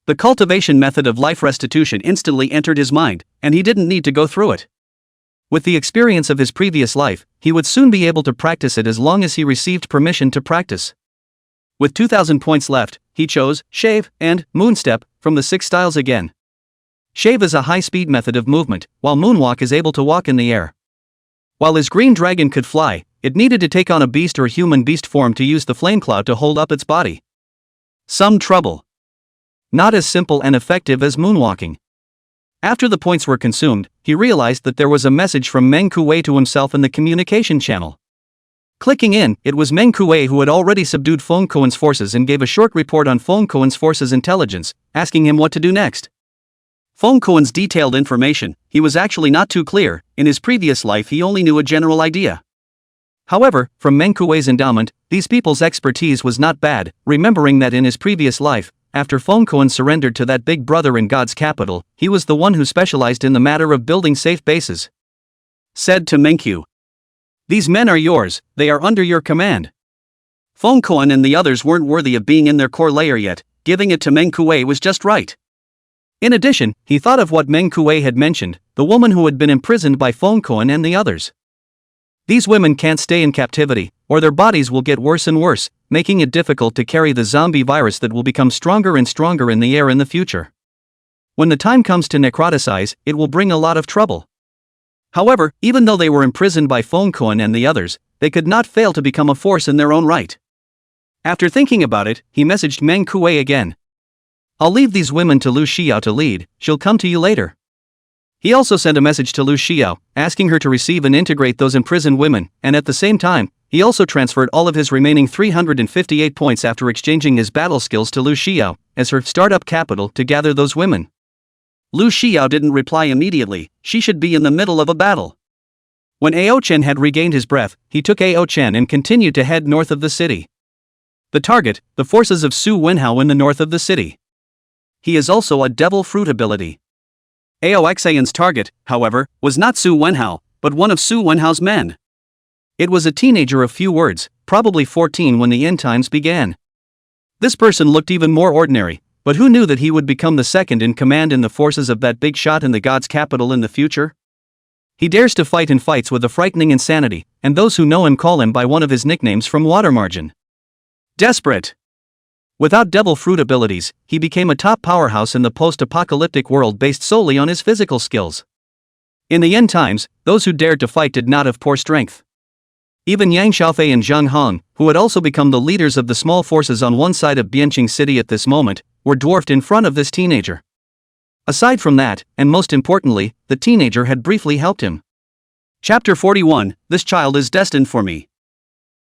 The cultivation method of life restitution instantly entered his mind, and he didn't need to go through it. With the experience of his previous life, he would soon be able to practice it as long as he received permission to practice. With 2,000 points left, he chose shave and moonstep from the 6 styles again. Shave is a high-speed method of movement, while moonwalk is able to walk in the air. While his green dragon could fly, it needed to take on a beast or human beast form to use the flame cloud to hold up its body. Some trouble. Not as simple and effective as moonwalking. After the points were consumed, he realized that there was a message from Meng Kuei to himself in the communication channel. Clicking in, it was Meng Kuei who had already subdued Feng Kuen's forces and gave a short report on Feng Kuen's forces' intelligence, asking him what to do next. Feng Kuen's detailed information, he was actually not too clear. In his previous life he only knew a general idea. However, from Meng Kuei's endowment, these people's expertise was not bad, remembering that in his previous life, after Feng Kuan surrendered to that big brother in God's capital, he was the one who specialized in the matter of building safe bases. Said to Mengqiu, "These men are yours, they are under your command." Feng Kuan and the others weren't worthy of being in their core layer yet, giving it to Meng Kuei was just right. In addition, he thought of what Meng Kuei had mentioned, the woman who had been imprisoned by Feng Kuan and the others. These women can't stay in captivity, or their bodies will get worse and worse, making it difficult to carry the zombie virus that will become stronger and stronger in the air in the future. When the time comes to necroticize, it will bring a lot of trouble. However, even though they were imprisoned by Feng Kuan and the others, they could not fail to become a force in their own right. After thinking about it, he messaged Meng Kuei again. "I'll leave these women to Lu Xiao to lead, she'll come to you later." He also sent a message to Lu Xiao, asking her to receive and integrate those imprisoned women, and at the same time, he also transferred all of his remaining 358 points after exchanging his battle skills to Lu Xiao, as her startup capital to gather those women. Lu Xiao didn't reply immediately, she should be in the middle of a battle. When Ao Chen had regained his breath, he took Ao Chen and continued to head north of the city. The target, the forces of Su Wenhao in the north of the city. He is also a devil fruit ability. Aoxayan's target, however, was not Su Wenhao, but one of Su Wenhao's men. It was a teenager of few words, probably 14 when the end times began. This person looked even more ordinary, but who knew that he would become the second in command in the forces of that big shot in the god's capital in the future? He dares to fight in fights with a frightening insanity, and those who know him call him by one of his nicknames from Watermargin. Desperate. Without devil fruit abilities, he became a top powerhouse in the post-apocalyptic world based solely on his physical skills. In the end times, those who dared to fight did not have poor strength. Even Yang Xiaofei and Zhang Hong, who had also become the leaders of the small forces on one side of Bianqing City at this moment, were dwarfed in front of this teenager. Aside from that, and most importantly, the teenager had briefly helped him. Chapter 41, This Child is Destined for Me.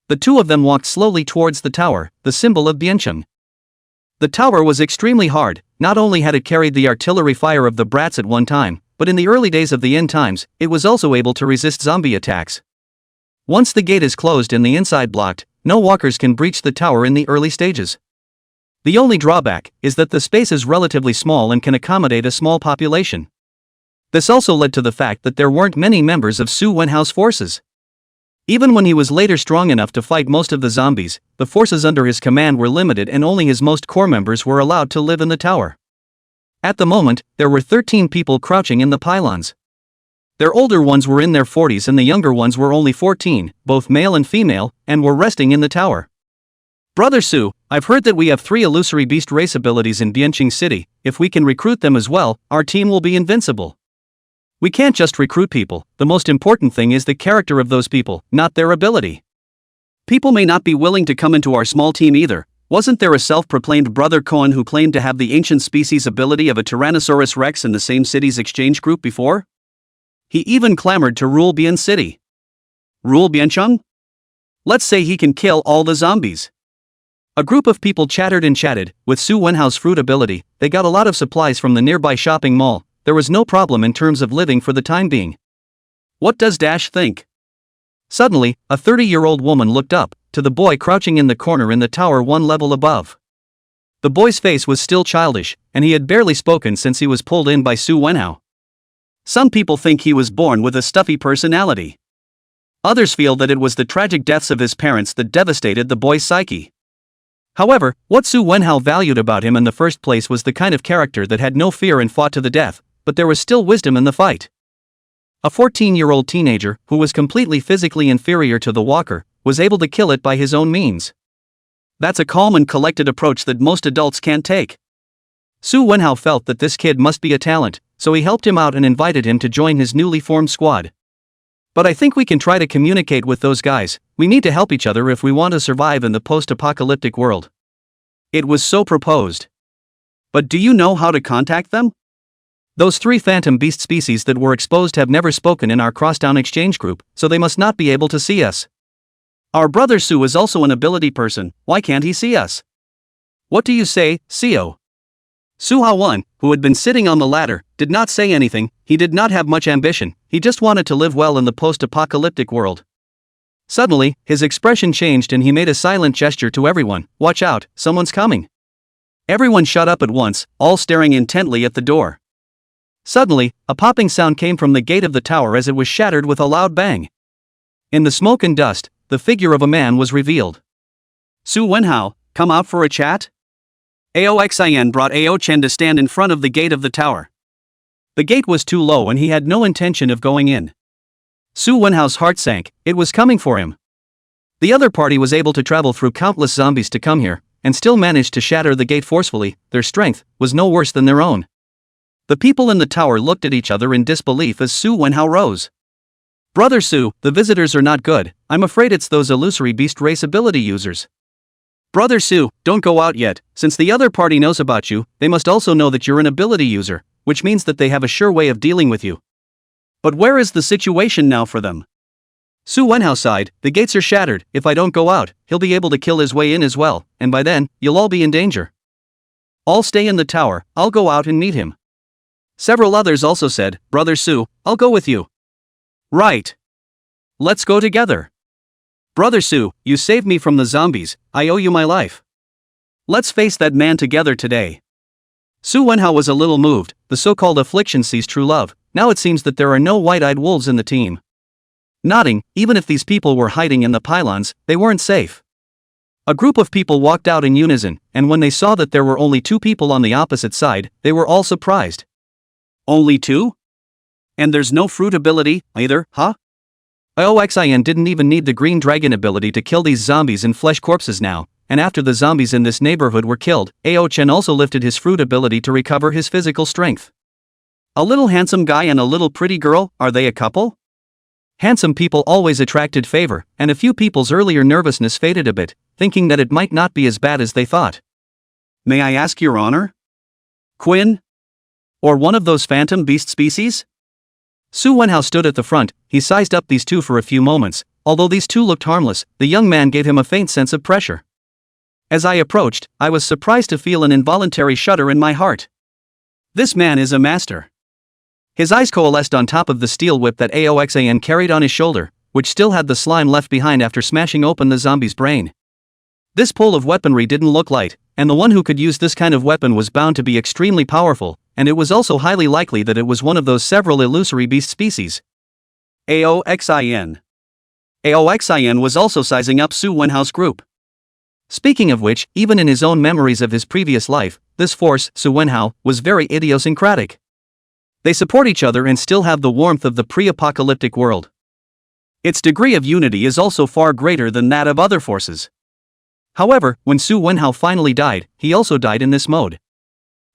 The two of them walked slowly towards the tower, the symbol of Bianqing. The tower was extremely hard, not only had it carried the artillery fire of the brats at one time, but in the early days of the end times, it was also able to resist zombie attacks. Once the gate is closed and the inside blocked, no walkers can breach the tower in the early stages. The only drawback is that the space is relatively small and can accommodate a small population. This also led to the fact that there weren't many members of Su Wenhao's forces. Even when he was later strong enough to fight most of the zombies, the forces under his command were limited and only his most core members were allowed to live in the tower. At the moment, there were 13 people crouching in the pylons. Their older ones were in their 40s and the younger ones were only 14, both male and female, and were resting in the tower. "Brother Su, I've heard that we have 3 illusory beast race abilities in Bianqing City. If we can recruit them as well, our team will be invincible." We can't just recruit people, the most important thing is the character of those people, not their ability. People may not be willing to come into our small team either. Wasn't there a self-proclaimed Brother Cohen who claimed to have the ancient species ability of a Tyrannosaurus Rex in the same city's exchange group before? He even clamored to rule Bian City. Rule Biancheng? Let's say he can kill all the zombies. A group of people chattered and chatted. With Su Wenhao's fruit ability, they got a lot of supplies from the nearby shopping mall. There was no problem in terms of living for the time being. What does Dash think? Suddenly, a 30-year-old woman looked up to the boy crouching in the corner in the tower one level above. The boy's face was still childish, and he had barely spoken since he was pulled in by Su Wenhao. Some people think he was born with a stuffy personality. Others feel that it was the tragic deaths of his parents that devastated the boy's psyche. However, what Su Wenhao valued about him in the first place was the kind of character that had no fear and fought to the death, but there was still wisdom in the fight. A 14-year-old teenager, who was completely physically inferior to the walker, was able to kill it by his own means. That's a calm and collected approach that most adults can't take. Su Wenhao felt that this kid must be a talent, so he helped him out and invited him to join his newly formed squad. But I think we can try to communicate with those guys. We need to help each other if we want to survive in the post-apocalyptic world. It was so proposed. But do you know how to contact them? Those 3 phantom beast species that were exposed have never spoken in our crosstown exchange group, so they must not be able to see us. Our brother Su is also an ability person. Why can't he see us? What do you say, Seo? Su Hawan, who had been sitting on the ladder, did not say anything. He did not have much ambition, he just wanted to live well in the post-apocalyptic world. Suddenly, his expression changed and he made a silent gesture to everyone. Watch out, someone's coming. Everyone shut up at once, all staring intently at the door. Suddenly, a popping sound came from the gate of the tower as it was shattered with a loud bang. In the smoke and dust, the figure of a man was revealed. Su Wenhao, come out for a chat? Aoxian brought Ao Chen to stand in front of the gate of the tower. The gate was too low and he had no intention of going in. Su Wenhao's heart sank, it was coming for him. The other party was able to travel through countless zombies to come here, and still managed to shatter the gate forcefully. Their strength was no worse than their own. The people in the tower looked at each other in disbelief as Su Wenhao rose. Brother Su, the visitors are not good. I'm afraid it's those illusory beast race ability users. Brother Su, don't go out yet. Since the other party knows about you, they must also know that you're an ability user, which means that they have a sure way of dealing with you. But where is the situation now for them? Su Wenhao sighed, the gates are shattered. If I don't go out, he'll be able to kill his way in as well, and by then, you'll all be in danger. I'll stay in the tower, I'll go out and meet him. Several others also said, Brother Su, I'll go with you. Right. Let's go together. Brother Su, you saved me from the zombies, I owe you my life. Let's face that man together today. Su Wenhao was a little moved. The so-called affliction sees true love. Now it seems that there are no white-eyed wolves in the team. Nodding, even if these people were hiding in the pylons, they weren't safe. A group of people walked out in unison, and when they saw that there were only 2 people on the opposite side, they were all surprised. Only 2? And there's no fruit ability, either, huh? Aoxian didn't even need the green dragon ability to kill these zombies and flesh corpses now, and after the zombies in this neighborhood were killed, Ao Chen also lifted his fruit ability to recover his physical strength. A little handsome guy and a little pretty girl, are they a couple? Handsome people always attracted favor, and a few people's earlier nervousness faded a bit, thinking that it might not be as bad as they thought. May I ask your honor? Quinn? Or one of those phantom beast species? Su Wenhao stood at the front. He sized up these 2 for a few moments. Although these 2 looked harmless, the young man gave him a faint sense of pressure. As I approached, I was surprised to feel an involuntary shudder in my heart. This man is a master. His eyes coalesced on top of the steel whip that Aoxian carried on his shoulder, which still had the slime left behind after smashing open the zombie's brain. This pole of weaponry didn't look light, and the one who could use this kind of weapon was bound to be extremely powerful, and it was also highly likely that it was one of those several illusory beast species. Aoxian. Aoxian was also sizing up Su Wenhao's group. Speaking of which, even in his own memories of his previous life, this force, Su Wenhao, was very idiosyncratic. They support each other and still have the warmth of the pre-apocalyptic world. Its degree of unity is also far greater than that of other forces. However, when Su Wenhao finally died, he also died in this mode.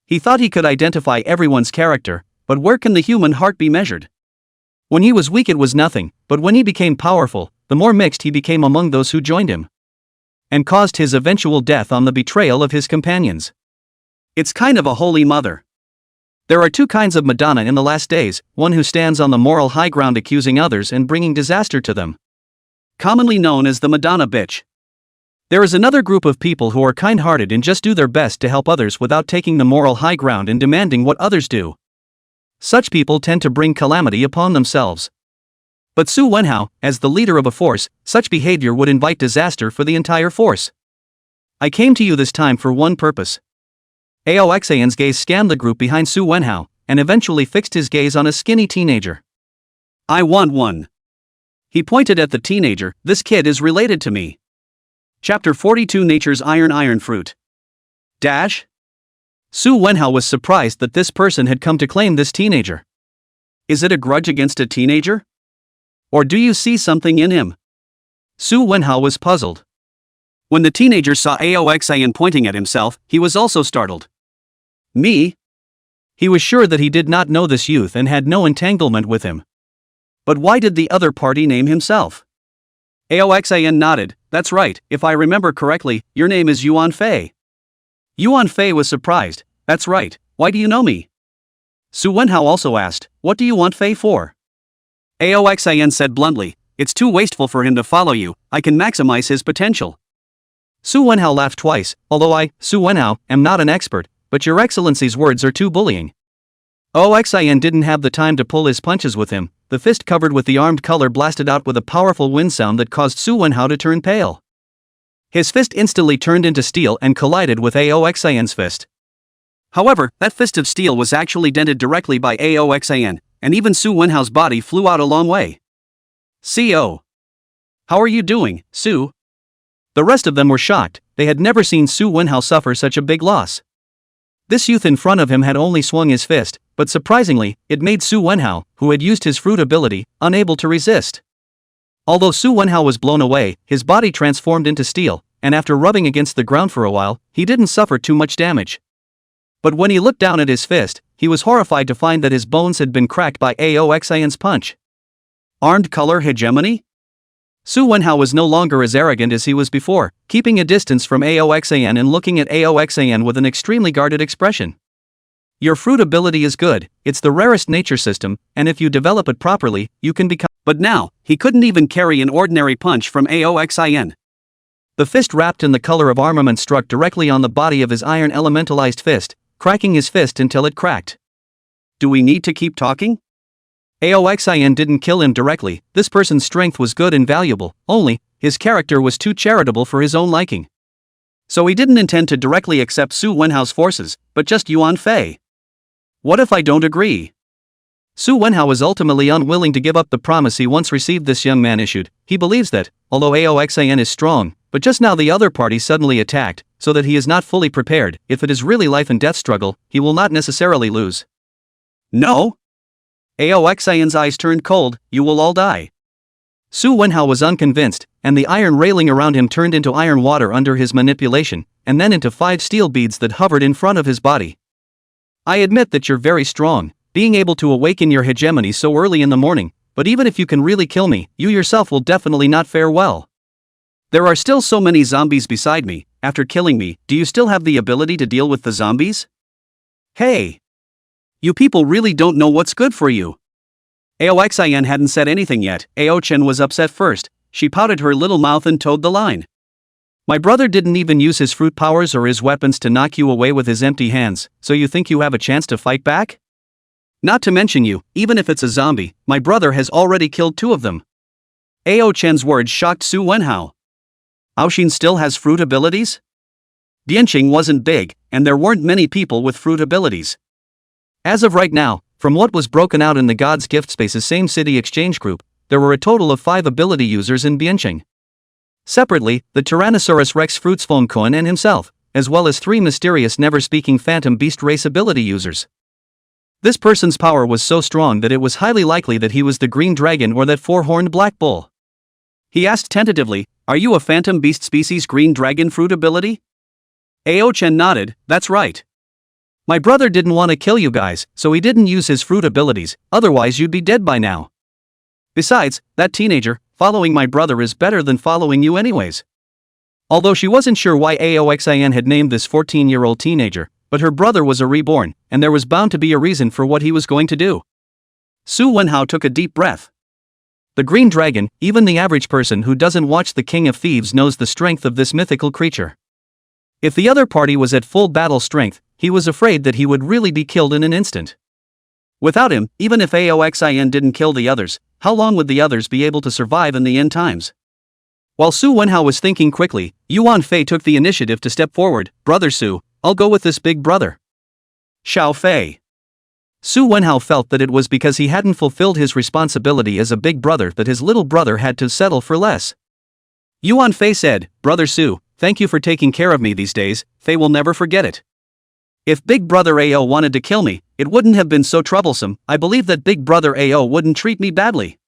He thought he could identify everyone's character, but where can the human heart be measured? When he was weak it was nothing, but when he became powerful, the more mixed he became among those who joined him. And caused his eventual death on the betrayal of his companions. It's kind of a holy mother. There are 2 kinds of Madonna in the last days, one who stands on the moral high ground accusing others and bringing disaster to them. Commonly known as the Madonna bitch. There is another group of people who are kind-hearted and just do their best to help others without taking the moral high ground and demanding what others do. Such people tend to bring calamity upon themselves. But Su Wenhao, as the leader of a force, such behavior would invite disaster for the entire force. I came to you this time for one purpose. Aoxan's gaze scanned the group behind Su Wenhao, and eventually fixed his gaze on a skinny teenager. I want one. He pointed at the teenager. This kid is related to me. Chapter 42 Nature's Iron Fruit. Dash? Su Wenhao was surprised that this person had come to claim this teenager. Is it a grudge against a teenager? Or do you see something in him? Su Wenhao was puzzled. When the teenager saw Aoxan pointing at himself, he was also startled. Me? He was sure that he did not know this youth and had no entanglement with him. But why did the other party name himself? Aoxan nodded. That's right, if I remember correctly, your name is Yuan Fei. Yuan Fei was surprised. That's right, why do you know me? Su Wenhao also asked, what do you want Fei for? Aoxan said bluntly, it's too wasteful for him to follow you, I can maximize his potential. Su Wenhao laughed twice, although I, Su Wenhao, am not an expert, but your excellency's words are too bullying. Aoxan didn't have the time to pull his punches with him. The fist covered with the armed color blasted out with a powerful wind sound that caused Su Wenhao to turn pale. His fist instantly turned into steel and collided with Aoxan's fist. However, that fist of steel was actually dented directly by Aoxan, and even Su Wenhao's body flew out a long way. Co. How are you doing, Su? The rest of them were shocked. They had never seen Su Wenhao suffer such a big loss. This youth in front of him had only swung his fist, but surprisingly, it made Su Wenhao, who had used his fruit ability, unable to resist. Although Su Wenhao was blown away, his body transformed into steel, and after rubbing against the ground for a while, he didn't suffer too much damage. But when he looked down at his fist, he was horrified to find that his bones had been cracked by Aoxan's punch. Armed color hegemony? Su Wenhao was no longer as arrogant as he was before, keeping a distance from Aoxan and looking at Aoxan with an extremely guarded expression. Your fruit ability is good, it's the rarest nature system, and if you develop it properly, you can become. But now, he couldn't even carry an ordinary punch from Aoxan. The fist wrapped in the color of armament struck directly on the body of his iron elementalized fist, cracking his fist until it cracked. Do we need to keep talking? Aoxan didn't kill him directly. This person's strength was good and valuable, only, his character was too charitable for his own liking. So he didn't intend to directly accept Su Wenhao's forces, but just Yuan Fei. What if I don't agree? Su Wenhao was ultimately unwilling to give up the promise he once received. This young man issued. He believes that, although Aoxan is strong, but just now the other party suddenly attacked, so that he is not fully prepared. If it is really life and death struggle, he will not necessarily lose. No? Aoxan's eyes turned cold. You will all die. Su Wenhao was unconvinced, and the iron railing around him turned into iron water under his manipulation, and then into 5 steel beads that hovered in front of his body. I admit that you're very strong, being able to awaken your hegemony so early in the morning, but even if you can really kill me, you yourself will definitely not fare well. There are still so many zombies beside me. After killing me, do you still have the ability to deal with the zombies? Hey! You people really don't know what's good for you. Aoxan hadn't said anything yet. Aochen was upset first. She pouted her little mouth and toed the line. My brother didn't even use his fruit powers or his weapons to knock you away with his empty hands, so you think you have a chance to fight back? Not to mention you, even if it's a zombie, my brother has already killed 2 of them. Aochen's words shocked Su Wenhao. Aoshin still has fruit abilities? Dianqing wasn't big, and there weren't many people with fruit abilities. As of right now, from what was broken out in the God's Gift Space's same city exchange group, there were a total of 5 ability users in Bianqing. Separately, the Tyrannosaurus Rex Fruitsfonkoen and himself, as well as 3 mysterious never-speaking phantom beast race ability users. This person's power was so strong that it was highly likely that he was the green dragon or that 4-horned black bull. He asked tentatively, are you a phantom beast species green dragon fruit ability? Aochen nodded, that's right. My brother didn't want to kill you guys, so he didn't use his fruit abilities, otherwise you'd be dead by now. Besides, that teenager, following my brother is better than following you anyways. Although she wasn't sure why Aoxan had named this 14-year-old teenager, but her brother was a reborn, and there was bound to be a reason for what he was going to do. Su Wenhao took a deep breath. The green dragon, even the average person who doesn't watch The King of Thieves knows the strength of this mythical creature. If the other party was at full battle strength, he was afraid that he would really be killed in an instant. Without him, even if Aoxin didn't kill the others, how long would the others be able to survive in the end times? While Su Wenhao was thinking quickly, Yuan Fei took the initiative to step forward. "Brother Su, I'll go with this big brother." Xiao Fei. Su Wenhao felt that it was because he hadn't fulfilled his responsibility as a big brother that his little brother had to settle for less. Yuan Fei said, "Brother Su, thank you for taking care of me these days, Fei will never forget it. If Big Brother Ao wanted to kill me, it wouldn't have been so troublesome. I believe that Big Brother Ao wouldn't treat me badly."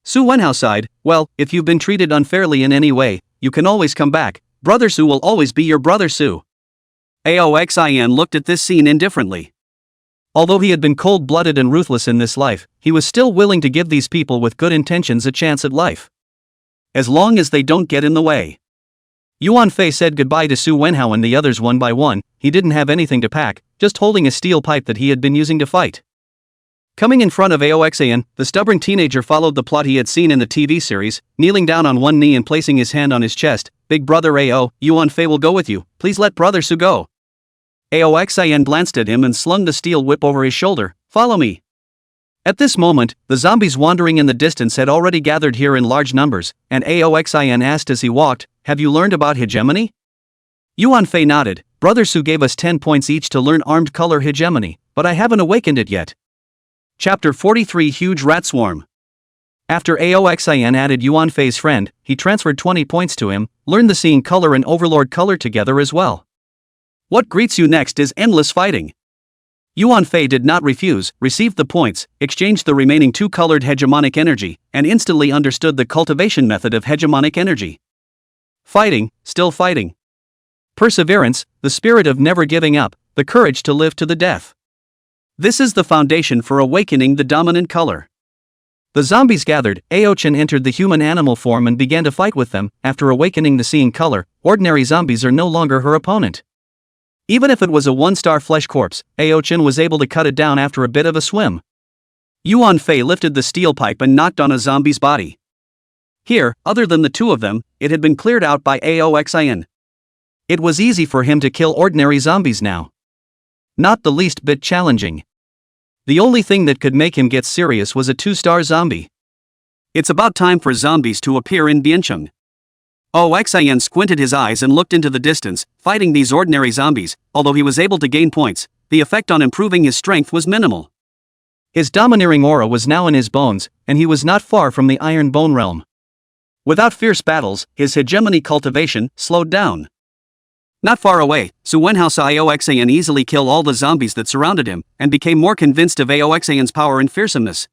Su Wenhao sighed, "Well, if you've been treated unfairly in any way, you can always come back. Brother Su will always be your brother Su." Aoxin looked at this scene indifferently. Although he had been cold-blooded and ruthless in this life, he was still willing to give these people with good intentions a chance at life. As long as they don't get in the way. Yuan Fei said goodbye to Su Wenhao and the others one by one. He didn't have anything to pack, just holding a steel pipe that he had been using to fight. Coming in front of Aoxin, the stubborn teenager followed the plot he had seen in the TV series, kneeling down on one knee and placing his hand on his chest. "Big Brother Ao, Yuan Fei will go with you, please let Brother Su go." Aoxin glanced at him and slung the steel whip over his shoulder. "Follow me." At this moment, the zombies wandering in the distance had already gathered here in large numbers, and Aoxin asked as he walked, "Have you learned about hegemony?" Yuan Fei nodded. "Brother Su gave us 10 points each to learn armed color hegemony, but I haven't awakened it yet." Chapter 43 Huge Rat Swarm. After Aoxin added Yuan Fei's friend, he transferred 20 points to him, learned the Seeing Color and Overlord Color together as well. What greets you next is endless fighting. Yuan Fei did not refuse, received the points, exchanged the remaining 2 colored hegemonic energy, and instantly understood the cultivation method of hegemonic energy. Fighting, still fighting. Perseverance, the spirit of never giving up, the courage to live to the death. This is the foundation for awakening the dominant color. The zombies gathered. Aochin entered the human animal form and began to fight with them. After awakening the Seeing Color, ordinary zombies are no longer her opponent. Even if it was a 1-star flesh corpse, Aochin was able to cut it down after a bit of a swim. Yuan Fei lifted the steel pipe and knocked on a zombie's body. Here, other than the 2 of them, it had been cleared out by Aoxin. It was easy for him to kill ordinary zombies now. Not the least bit challenging. The only thing that could make him get serious was a 2-star zombie. It's about time for zombies to appear in Biancheng. Oxin squinted his eyes and looked into the distance. Fighting these ordinary zombies, although he was able to gain points, the effect on improving his strength was minimal. His domineering aura was now in his bones, and he was not far from the Iron Bone realm. Without fierce battles, his hegemony cultivation slowed down. Not far away, Su Wenhao saw Aoxin easily kill all the zombies that surrounded him, and became more convinced of Aoxin's power and fearsomeness.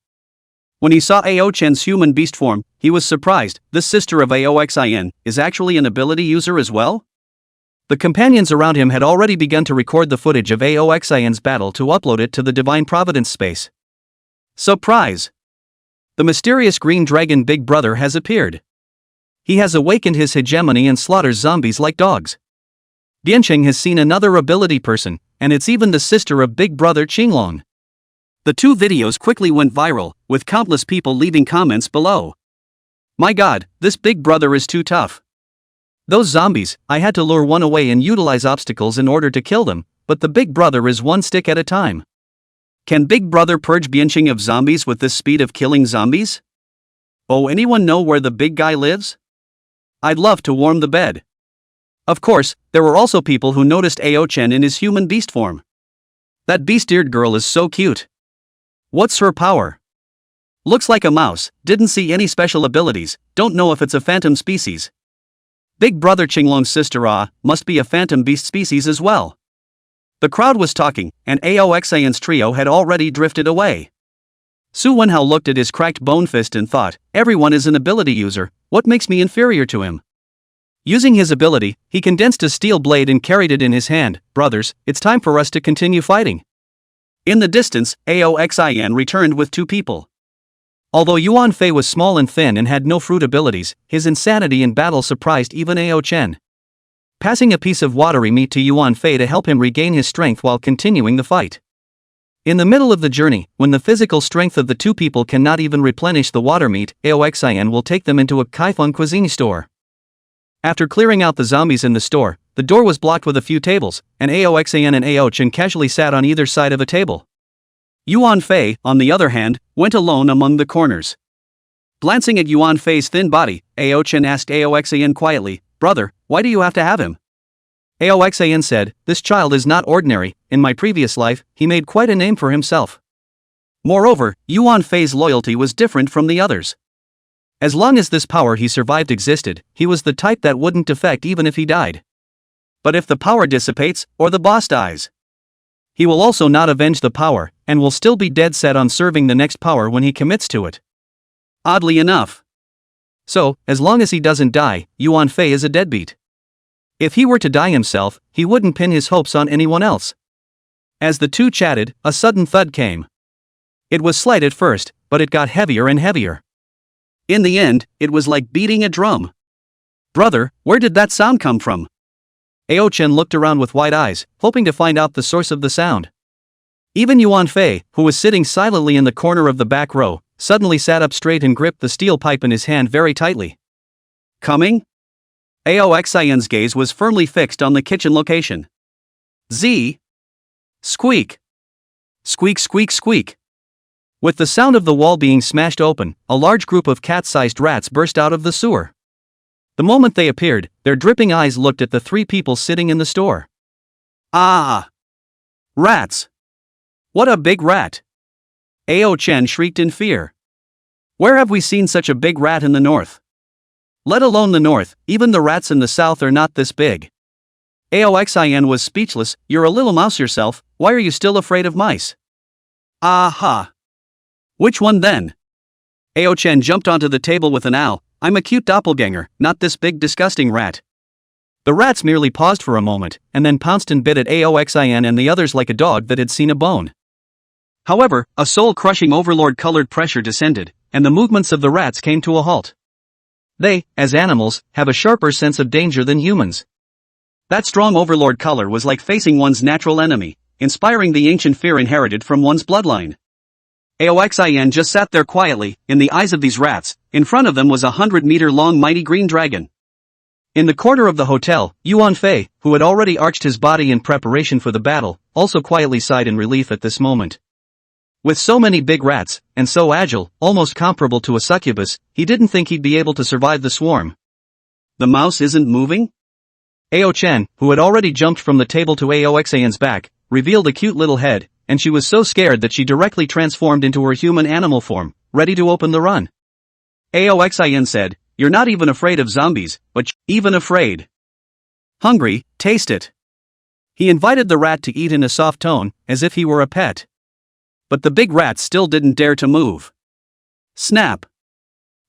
When he saw Aochin's human beast form, he was surprised. This sister of Aoxin is actually an ability user as well? The companions around him had already begun to record the footage of Aoxin's battle to upload it to the Divine Providence space. Surprise! The mysterious green dragon Big Brother has appeared. He has awakened his hegemony and slaughters zombies like dogs. Biancheng has seen another ability person, and it's even the sister of Big Brother Qinglong. The 2 videos quickly went viral, with countless people leaving comments below. "My god, this Big Brother is too tough. Those zombies, I had to lure one away and utilize obstacles in order to kill them, but the Big Brother is one stick at a time. Can Big Brother purge Biancheng of zombies with this speed of killing zombies? Oh, anyone know where the big guy lives? I'd love to warm the bed." Of course, there were also people who noticed Aochin in his human beast form. "That beast-eared girl is so cute. What's her power? Looks like a mouse, didn't see any special abilities, don't know if it's a phantom species. Big Brother Qinglong's sister must be a phantom beast species as well." The crowd was talking, and Aoxin's trio had already drifted away. Su Wenhao looked at his cracked bone fist and thought, everyone is an ability user, what makes me inferior to him? Using his ability, he condensed a steel blade and carried it in his hand. "Brothers, it's time for us to continue fighting." In the distance, Aoxin returned with 2 people. Although Yuan Fei was small and thin and had no fruit abilities, his insanity in battle surprised even Aochin. Passing a piece of watery meat to Yuan Fei to help him regain his strength while continuing the fight. In the middle of the journey, when the physical strength of the two people cannot even replenish the water meat, Aoxin will take them into a Kaifeng cuisine store. After clearing out the zombies in the store, the door was blocked with a few tables, and Aoxin and Aochin casually sat on either side of a table. Yuan Fei, on the other hand, went alone among the corners. Glancing at Yuan Fei's thin body, Aochin asked Aoxin quietly, "Brother, why do you have to have him?" Aoxin said, "This child is not ordinary. In my previous life, he made quite a name for himself. Moreover, Yuan Fei's loyalty was different from the others. As long as this power he survived existed, he was the type that wouldn't defect even if he died. But if the power dissipates, or the boss dies, he will also not avenge the power, and will still be dead set on serving the next power when he commits to it. Oddly enough. So, as long as he doesn't die, Yuan Fei is a deadbeat. If he were to die himself, he wouldn't pin his hopes on anyone else." As the two chatted, a sudden thud came. It was slight at first, but it got heavier and heavier. In the end, it was like beating a drum. "Brother, where did that sound come from?" Aochin looked around with wide eyes, hoping to find out the source of the sound. Even Yuan Fei, who was sitting silently in the corner of the back row, suddenly sat up straight and gripped the steel pipe in his hand very tightly. "Coming?" Aoxin's gaze was firmly fixed on the kitchen location. Z. Squeak. Squeak, squeak, squeak. With the sound of the wall being smashed open, a large group of cat-sized rats burst out of the sewer. The moment they appeared, their dripping eyes looked at the three people sitting in the store. "Ah! Rats! What a big rat!" Ao Chen shrieked in fear. "Where have we seen such a big rat in the north? Let alone the north, even the rats in the south are not this big." Aoxin was speechless. "You're a little mouse yourself, why are you still afraid of mice?" "Aha! Which one then?" Ao Chen jumped onto the table with an owl. "I'm a cute doppelganger, not this big disgusting rat." The rats merely paused for a moment, and then pounced and bit at Aoxin and the others like a dog that had seen a bone. However, a soul-crushing overlord-colored pressure descended, and the movements of the rats came to a halt. They, as animals, have a sharper sense of danger than humans. That strong overlord color was like facing one's natural enemy, inspiring the ancient fear inherited from one's bloodline. Aoxin just sat there quietly. In the eyes of these rats, in front of them was a 100-meter-long mighty green dragon. In the corner of the hotel, Yuan Fei, who had already arched his body in preparation for the battle, also quietly sighed in relief at this moment. With so many big rats, and so agile, almost comparable to a succubus, he didn't think he'd be able to survive the swarm. "The mouse isn't moving?" Ao Chen, who had already jumped from the table to Aoxin's back, revealed a cute little head, and she was so scared that she directly transformed into her human animal form, ready to open the run. Aoxin said, "You're not even afraid of zombies, but even afraid. Hungry, taste it." He invited the rat to eat in a soft tone, as if he were a pet. But the big rat still didn't dare to move. Snap.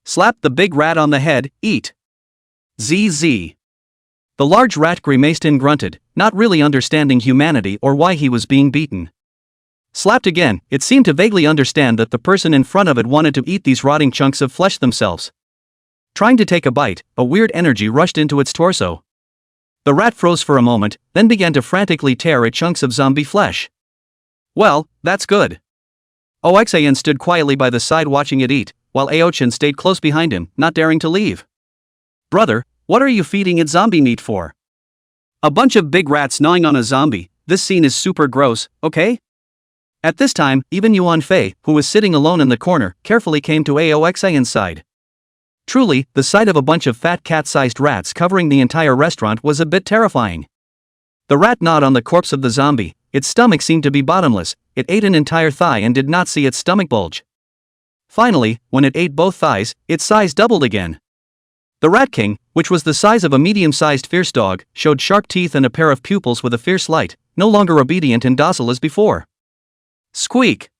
Slapped the big rat on the head. "Eat." ZZ. The large rat grimaced and grunted, not really understanding humanity or why he was being beaten. Slapped again, it seemed to vaguely understand that the person in front of it wanted to eat these rotting chunks of flesh themselves. Trying to take a bite, a weird energy rushed into its torso. The rat froze for a moment, then began to frantically tear at chunks of zombie flesh. "Well, that's good." Oxin stood quietly by the side watching it eat, while Aochin stayed close behind him, not daring to leave. "Brother, what are you feeding it zombie meat for? A bunch of big rats gnawing on a zombie, this scene is super gross, okay?" At this time, even Yuan Fei, who was sitting alone in the corner, carefully came to Aoxin's side. Truly, the sight of a bunch of fat cat-sized rats covering the entire restaurant was a bit terrifying. The rat gnawed on the corpse of the zombie. Its stomach seemed to be bottomless. It ate an entire thigh and did not see its stomach bulge. Finally, when it ate both thighs, its size doubled again. The Rat King, which was the size of a medium-sized fierce dog, showed sharp teeth and a pair of pupils with a fierce light, no longer obedient and docile as before. Squeak!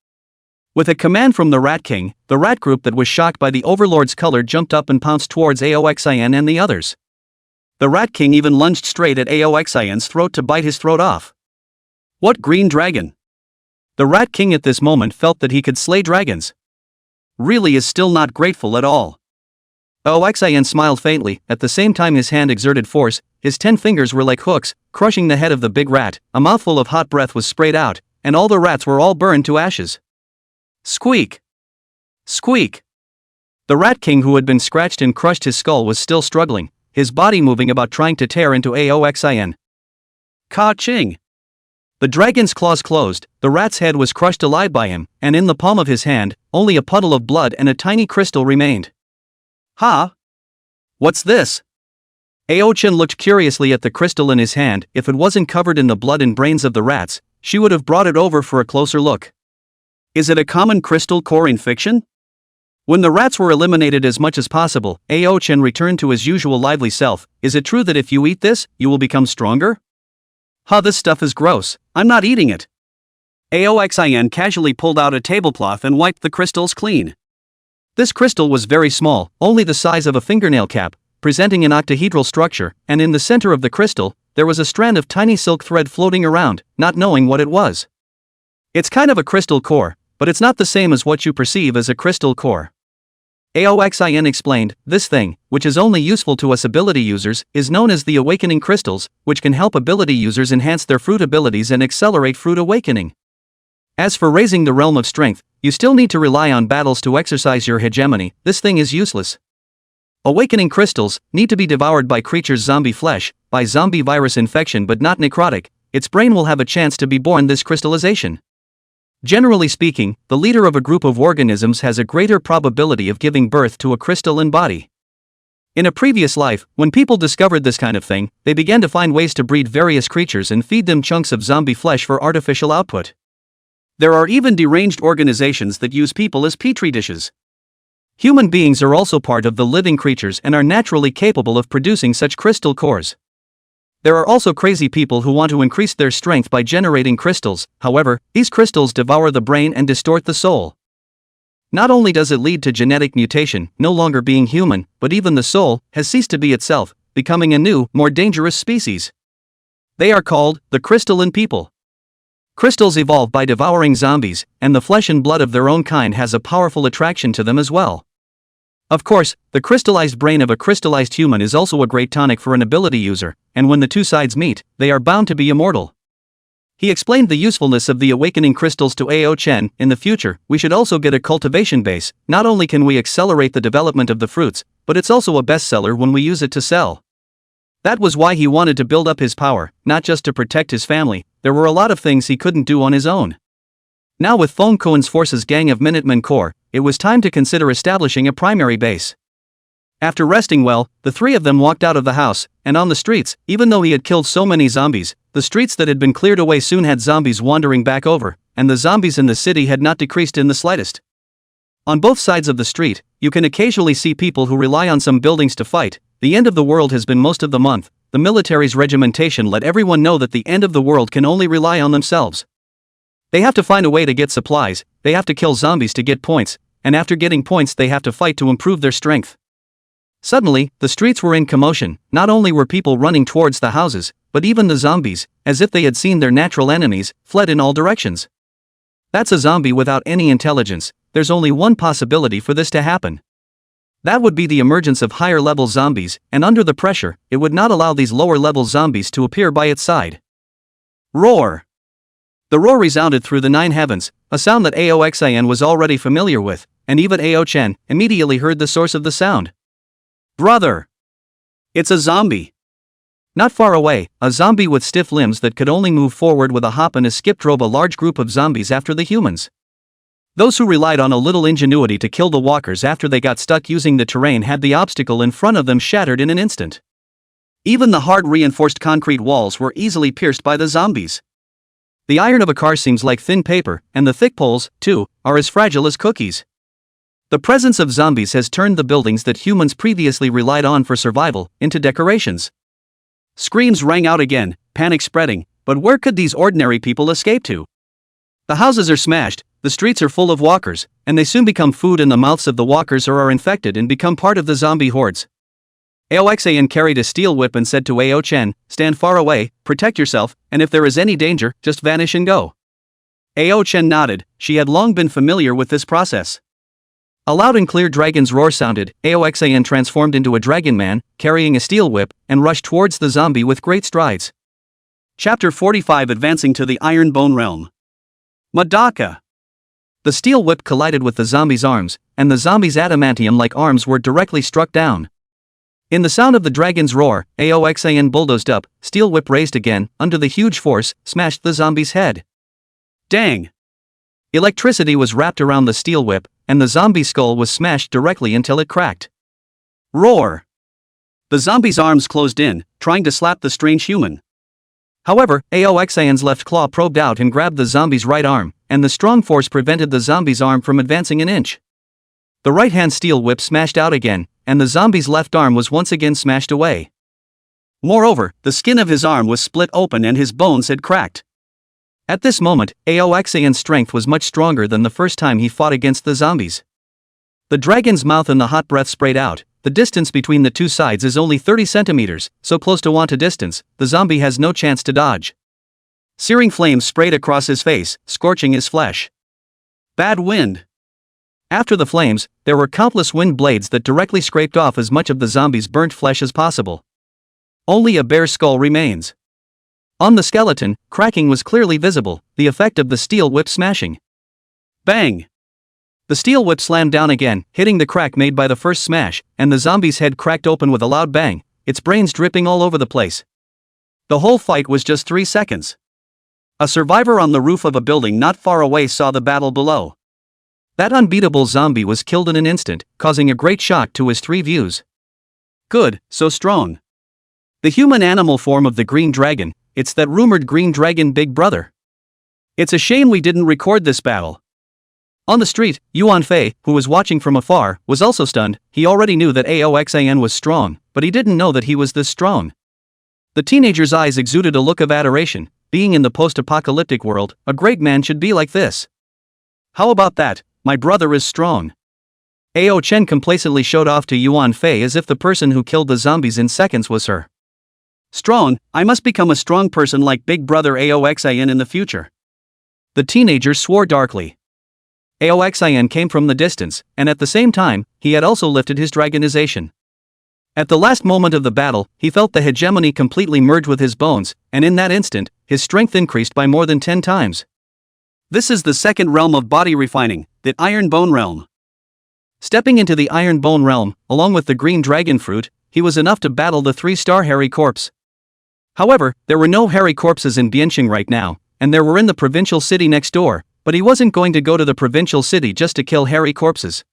With a command from the Rat King, the rat group that was shocked by the Overlord's color jumped up and pounced towards Aoxin and the others. The Rat King even lunged straight at Aoxin's throat to bite his throat off. What green dragon? The Rat King at this moment felt that he could slay dragons. Really is still not grateful at all. Aoxin smiled faintly, at the same time his hand exerted force, his 10 fingers were like hooks, crushing the head of the big rat, a mouthful of hot breath was sprayed out, and all the rats were all burned to ashes. Squeak! Squeak! The Rat King, who had been scratched and crushed his skull, was still struggling, his body moving about trying to tear into Aoxin. Ka-ching! The dragon's claws closed, the rat's head was crushed alive by him, and in the palm of his hand, only a puddle of blood and a tiny crystal remained. Ha! What's this? Aochin looked curiously at the crystal in his hand. If it wasn't covered in the blood and brains of the rats, she would have brought it over for a closer look. Is it a common crystal core in fiction? When the rats were eliminated as much as possible, Aochin returned to his usual lively self. Is it true that if you eat this, you will become stronger? This stuff is gross, I'm not eating it. Aoxin casually pulled out a tablecloth and wiped the crystals clean. This crystal was very small, only the size of a fingernail cap, presenting an octahedral structure, and in the center of the crystal, there was a strand of tiny silk thread floating around, not knowing what it was. It's kind of a crystal core, but it's not the same as what you perceive as a crystal core. Aoxin explained, this thing, which is only useful to us ability users, is known as the awakening crystals, which can help ability users enhance their fruit abilities and accelerate fruit awakening. As for raising the realm of strength, you still need to rely on battles to exercise your hegemony. This thing is useless. Awakening crystals need to be devoured by creatures' zombie flesh, by zombie virus infection, but not necrotic. Its brain will have a chance to be born this crystallization. Generally speaking, the leader of a group of organisms has a greater probability of giving birth to a crystalline body. In a previous life, when people discovered this kind of thing, they began to find ways to breed various creatures and feed them chunks of zombie flesh for artificial output. There are even deranged organizations that use people as petri dishes. Human beings are also part of the living creatures and are naturally capable of producing such crystal cores. There are also crazy people who want to increase their strength by generating crystals. However, these crystals devour the brain and distort the soul. Not only does it lead to genetic mutation, no longer being human, but even the soul has ceased to be itself, becoming a new, more dangerous species. They are called the crystalline people. Crystals evolve by devouring zombies, and the flesh and blood of their own kind has a powerful attraction to them as well. Of course, the crystallized brain of a crystallized human is also a great tonic for an ability user, and when the two sides meet, they are bound to be immortal. He explained the usefulness of the awakening crystals to Aochin. In the future, we should also get a cultivation base. Not only can we accelerate the development of the fruits, but it's also a bestseller when we use it to sell. That was why he wanted to build up his power, not just to protect his family. There were a lot of things he couldn't do on his own. Now with Fong Cohen's forces gang of Minutemen Corps, it was time to consider establishing a primary base. After resting well, the three of them walked out of the house, and on the streets, even though he had killed so many zombies, the streets that had been cleared away soon had zombies wandering back over, and the zombies in the city had not decreased in the slightest. On both sides of the street, you can occasionally see people who rely on some buildings to fight. The end of the world has been most of the month. The military's regimentation let everyone know that the end of the world can only rely on themselves. They have to find a way to get supplies, they have to kill zombies to get points, and after getting points they have to fight to improve their strength. Suddenly, the streets were in commotion. Not only were people running towards the houses, but even the zombies, as if they had seen their natural enemies, fled in all directions. That's a zombie without any intelligence. There's only one possibility for this to happen. That would be the emergence of higher-level zombies, and under the pressure, it would not allow these lower-level zombies to appear by its side. Roar! The roar resounded through the 9 heavens, a sound that Aoxin was already familiar with, and even Aochin immediately heard the source of the sound. Brother! It's a zombie! Not far away, a zombie with stiff limbs that could only move forward with a hop and a skip drove a large group of zombies after the humans. Those who relied on a little ingenuity to kill the walkers after they got stuck using the terrain had the obstacle in front of them shattered in an instant. Even the hard reinforced concrete walls were easily pierced by the zombies. The iron of a car seems like thin paper, and the thick poles, too, are as fragile as cookies. The presence of zombies has turned the buildings that humans previously relied on for survival into decorations. Screams rang out again, panic spreading, but where could these ordinary people escape to? The houses are smashed, the streets are full of walkers, and they soon become food in the mouths of the walkers or are infected and become part of the zombie hordes. Aoxin carried a steel whip and said to Aochin, "Stand far away, protect yourself, and if there is any danger, just vanish and go." Aochin nodded. She had long been familiar with this process. A loud and clear dragon's roar sounded. Aoxin transformed into a dragon man, carrying a steel whip, and rushed towards the zombie with great strides. Chapter 45 Advancing to the Iron Bone Realm. Madaka. The steel whip collided with the zombie's arms, and the zombie's adamantium-like arms were directly struck down. In the sound of the dragon's roar, Aoxan bulldozed up, steel whip raised again, under the huge force, smashed the zombie's head. Dang! Electricity was wrapped around the steel whip, and the zombie's skull was smashed directly until it cracked. Roar! The zombie's arms closed in, trying to slap the strange human. However, Aoxan's left claw probed out and grabbed the zombie's right arm, and the strong force prevented the zombie's arm from advancing an inch. The right-hand steel whip smashed out again, and the zombie's left arm was once again smashed away. Moreover, the skin of his arm was split open and his bones had cracked. At this moment, Aoxan's strength was much stronger than the first time he fought against the zombies. The dragon's mouth and the hot breath sprayed out. The distance between the two sides is only 30 centimeters, so close to want a distance, the zombie has no chance to dodge. Searing flames sprayed across his face, scorching his flesh. Bad wind. After the flames, there were countless wind blades that directly scraped off as much of the zombie's burnt flesh as possible. Only a bare skull remains. On the skeleton, cracking was clearly visible, the effect of the steel whip smashing. Bang! The steel whip slammed down again, hitting the crack made by the first smash, and the zombie's head cracked open with a loud bang, its brains dripping all over the place. The whole fight was just 3 seconds. A survivor on the roof of a building not far away saw the battle below. That unbeatable zombie was killed in an instant, causing a great shock to his 3 views. Good, so strong. The human animal form of the green dragon, it's that rumored green dragon big brother. It's a shame we didn't record this battle. On the street, Yuan Fei, who was watching from afar, was also stunned. He already knew that Aoxan was strong, but he didn't know that he was this strong. The teenager's eyes exuded a look of adoration. Being in the post-apocalyptic world, a great man should be like this. How about that? My brother is strong. Ao Chen complacently showed off to Yuan Fei as if the person who killed the zombies in seconds was her. Strong, I must become a strong person like big brother Aoxan in the future. The teenager swore darkly. Aoxan came from the distance, and at the same time, he had also lifted his dragonization. At the last moment of the battle, he felt the hegemony completely merge with his bones, and in that instant, his strength increased by more than 10 times. This is the second realm of body refining, the Iron Bone realm. Stepping into the Iron Bone realm, along with the green dragon fruit, he was enough to battle the 3-star hairy corpse. However, there were no hairy corpses in Bianxing right now, and there were in the provincial city next door, but he wasn't going to go to the provincial city just to kill hairy corpses.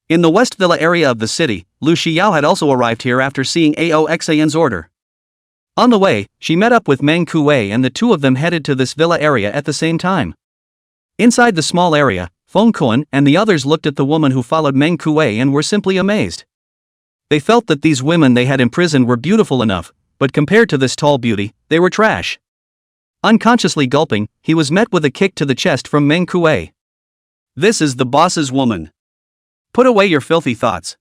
In the West Villa area of the city, Lu Xiao had also arrived here after seeing Aoxan's order. On the way, she met up with Meng Kuei and the two of them headed to this villa area at the same time. Inside the small area, Feng Kuan and the others looked at the woman who followed Meng Kuei and were simply amazed. They felt that these women they had imprisoned were beautiful enough, but compared to this tall beauty, they were trash. Unconsciously gulping, he was met with a kick to the chest from Meng Kuei. This is the boss's woman. Put away your filthy thoughts.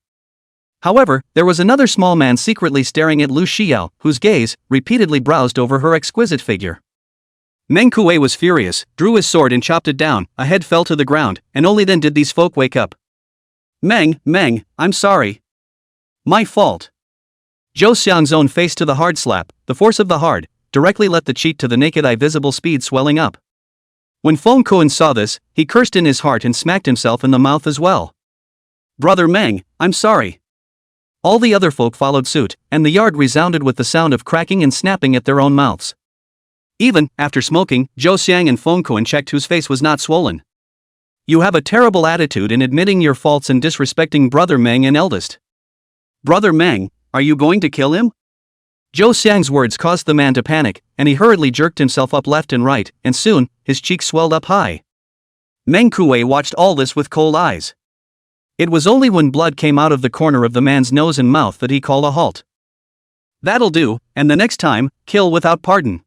However, there was another small man secretly staring at Lu Xiao, whose gaze repeatedly browsed over her exquisite figure. Meng Kuei was furious, drew his sword and chopped it down. A head fell to the ground, and only then did these folk wake up. Meng, I'm sorry. My fault. Zhou Xiang's own face to the hard slap, the force of the hard, directly let the cheat to the naked eye visible speed swelling up. When Feng Kuan saw this, he cursed in his heart and smacked himself in the mouth as well. Brother Meng, I'm sorry. All the other folk followed suit, and the yard resounded with the sound of cracking and snapping at their own mouths. Even, after smoking, Zhou Xiang and Feng Kuan checked whose face was not swollen. You have a terrible attitude in admitting your faults and disrespecting Brother Meng and eldest. Brother Meng, are you going to kill him? Zhou Xiang's words caused the man to panic, and he hurriedly jerked himself up left and right, and soon, his cheeks swelled up high. Meng Kuei watched all this with cold eyes. It was only when blood came out of the corner of the man's nose and mouth that he called a halt. That'll do, and the next time, kill without pardon.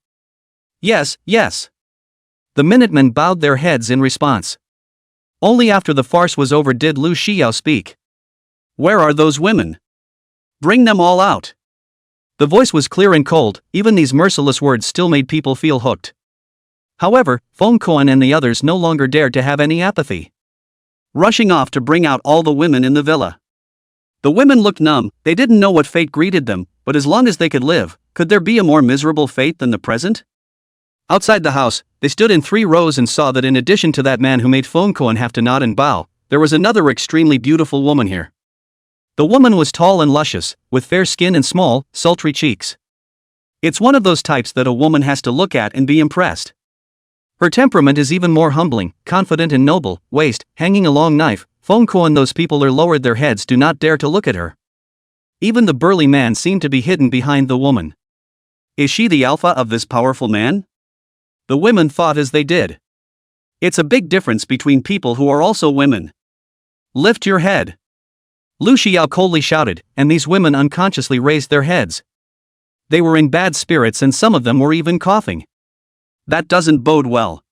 Yes. The Minutemen bowed their heads in response. Only after the farce was over did Lu Xiao speak. Where are those women? Bring them all out. The voice was clear and cold, even these merciless words still made people feel hooked. However, Feng Kuan and the others no longer dared to have any apathy. Rushing off to bring out all the women in the villa. The women looked numb, they didn't know what fate greeted them, but as long as they could live, could there be a more miserable fate than the present? Outside the house, they stood in 3 rows and saw that in addition to that man who made Phone have to nod and bow, there was another extremely beautiful woman here. The woman was tall and luscious, with fair skin and small, sultry cheeks. It's one of those types that a woman has to look at and be impressed. Her temperament is even more humbling, confident and noble, waist, hanging a long knife, Phone and those people are lowered their heads do not dare to look at her. Even the burly man seemed to be hidden behind the woman. Is she the alpha of this powerful man? The women thought as they did. It's a big difference between people who are also women. Lift your head. Lu Xiao coldly shouted, and these women unconsciously raised their heads. They were in bad spirits and some of them were even coughing. That doesn't bode well.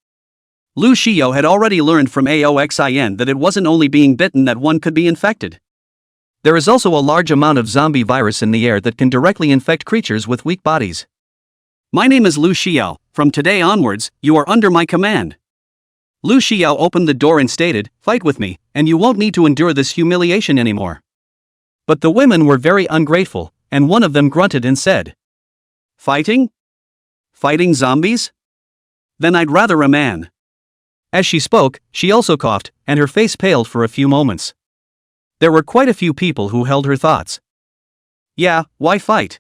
Lu Xiao had already learned from Aoxin that it wasn't only being bitten that one could be infected. There is also a large amount of zombie virus in the air that can directly infect creatures with weak bodies. My name is Lu Xiao. From today onwards, you are under my command. Lu Xiao opened the door and stated, "Fight with me, and you won't need to endure this humiliation anymore." But the women were very ungrateful, and one of them grunted and said, "Fighting? Fighting zombies? Then I'd rather a man." As she spoke, she also coughed, and her face paled for a few moments. There were quite a few people who held her thoughts. Yeah, why fight?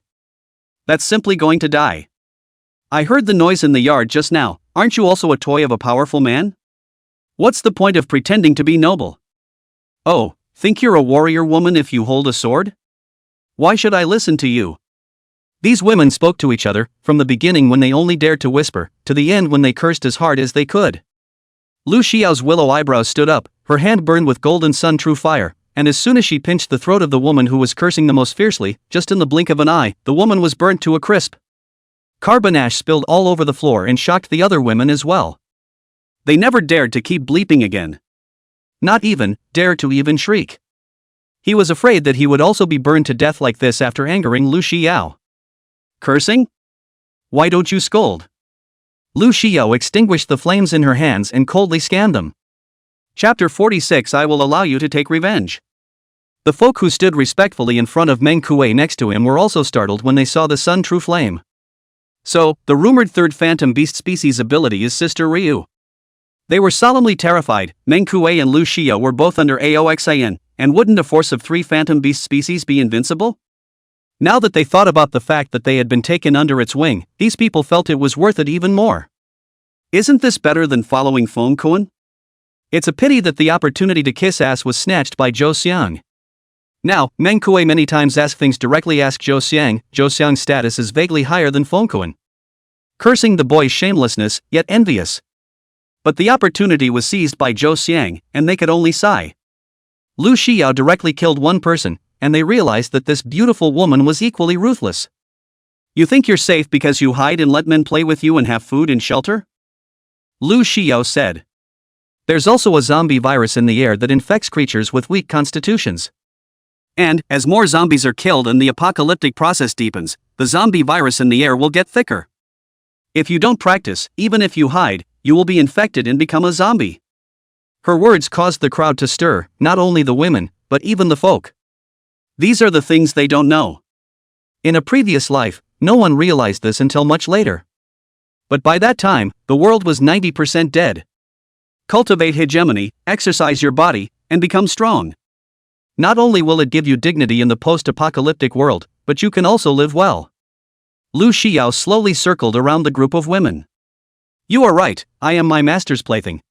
That's simply going to die. I heard the noise in the yard just now. Aren't you also a toy of a powerful man? What's the point of pretending to be noble? Oh, think you're a warrior woman if you hold a sword? Why should I listen to you? These women spoke to each other, from the beginning when they only dared to whisper, to the end when they cursed as hard as they could. Lu Xiao's willow eyebrows stood up, her hand burned with golden sun true fire, and as soon as she pinched the throat of the woman who was cursing the most fiercely, just in the blink of an eye, the woman was burnt to a crisp. Carbon ash spilled all over the floor and shocked the other women as well. They never dared to keep bleeping again. Not even dare to even shriek. He was afraid that he would also be burned to death like this after angering Lu Xiao. Cursing? Why don't you scold? Lu Xiao extinguished the flames in her hands and coldly scanned them. Chapter 46 I will allow you to take revenge. The folk who stood respectfully in front of Meng Kuei next to him were also startled when they saw the sun true flame. So, the rumored third phantom beast species ability is Sister Ryu. They were solemnly terrified. Meng Kuei and Lu Xiao were both under Aoxin, and wouldn't a force of 3 phantom beast species be invincible? Now that they thought about the fact that they had been taken under its wing, these people felt it was worth it even more. Isn't this better than following Phone Kuan? It's a pity that the opportunity to kiss ass was snatched by Zhou Xiang. Now, Meng Kuei many times ask things directly ask Zhou Xiang. Zhou Xiang's status is vaguely higher than Phone Kuan. Cursing the boy's shamelessness, yet envious. But the opportunity was seized by Zhou Xiang, and they could only sigh. Lu Xiao directly killed one person, and they realized that this beautiful woman was equally ruthless. You think you're safe because you hide and let men play with you and have food and shelter? Lu Xiao said. There's also a zombie virus in the air that infects creatures with weak constitutions. And, as more zombies are killed and the apocalyptic process deepens, the zombie virus in the air will get thicker. If you don't practice, even if you hide, you will be infected and become a zombie. Her words caused the crowd to stir, not only the women, but even the folk. These are the things they don't know. In a previous life, no one realized this until much later. But by that time, the world was 90% dead. Cultivate hegemony, exercise your body, and become strong. Not only will it give you dignity in the post-apocalyptic world, but you can also live well. Lu Xiao slowly circled around the group of women. You are right, I am my master's plaything.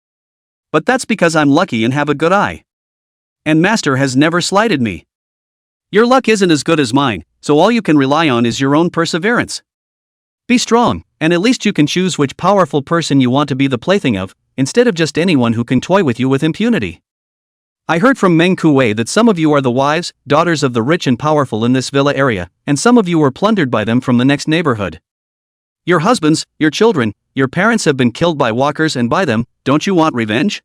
But that's because I'm lucky and have a good eye. And master has never slighted me. Your luck isn't as good as mine, so all you can rely on is your own perseverance. Be strong, and at least you can choose which powerful person you want to be the plaything of, instead of just anyone who can toy with you with impunity. I heard from Meng Kuei that some of you are the wives, daughters of the rich and powerful in this villa area, and some of you were plundered by them from the next neighborhood. Your husbands, your children, your parents have been killed by walkers and by them, don't you want revenge?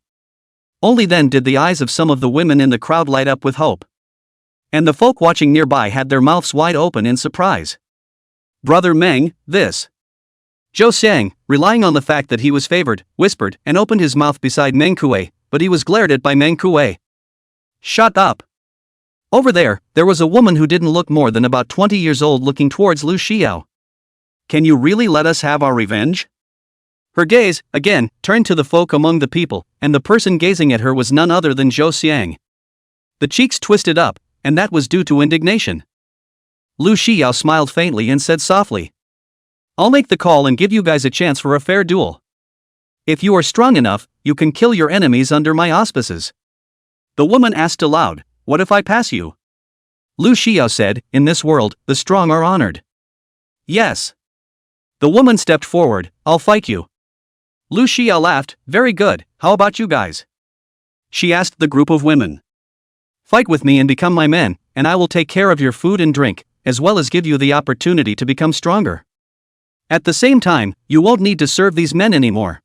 Only then did the eyes of some of the women in the crowd light up with hope. And the folk watching nearby had their mouths wide open in surprise. Brother Meng, this. Zhou Xiang, relying on the fact that he was favored, whispered and opened his mouth beside Meng Kuei, but he was glared at by Meng Kuei. Shut up. Over there was a woman who didn't look more than about 20 years old looking towards Lu Xiao. Can you really let us have our revenge? Her gaze, again, turned to the folk among the people, and the person gazing at her was none other than Zhou Xiang. The cheeks twisted up, and that was due to indignation. Lu Xiao smiled faintly and said softly, "I'll make the call and give you guys a chance for a fair duel. If you are strong enough, you can kill your enemies under my auspices." The woman asked aloud, "What if I pass you?" Lu Xiao said, "In this world, the strong are honored." "Yes." The woman stepped forward, "I'll fight you." Lu Xiao laughed, "Very good, how about you guys?" She asked the group of women. "Fight with me and become my men, and I will take care of your food and drink, as well as give you the opportunity to become stronger. At the same time, you won't need to serve these men anymore.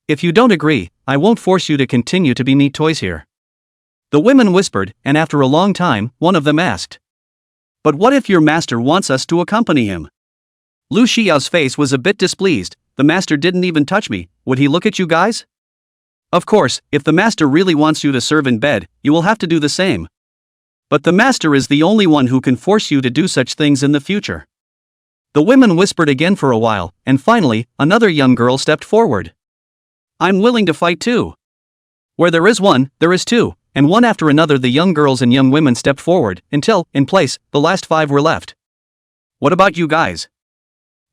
If you don't agree, I won't force you to continue to be neat toys here." The women whispered, and after a long time, one of them asked, "But what if your master wants us to accompany him?" Lu Xiao's face was a bit displeased. "The master didn't even touch me, would he look at you guys?" "Of course, if the master really wants you to serve in bed, you will have to do the same. But the master is the only one who can force you to do such things in the future." The women whispered again for a while, and finally, another young girl stepped forward. "I'm willing to fight too." Where there is one, there is two, and one after another the young girls and young women stepped forward, until, in place, the last 5 were left. "What about you guys?"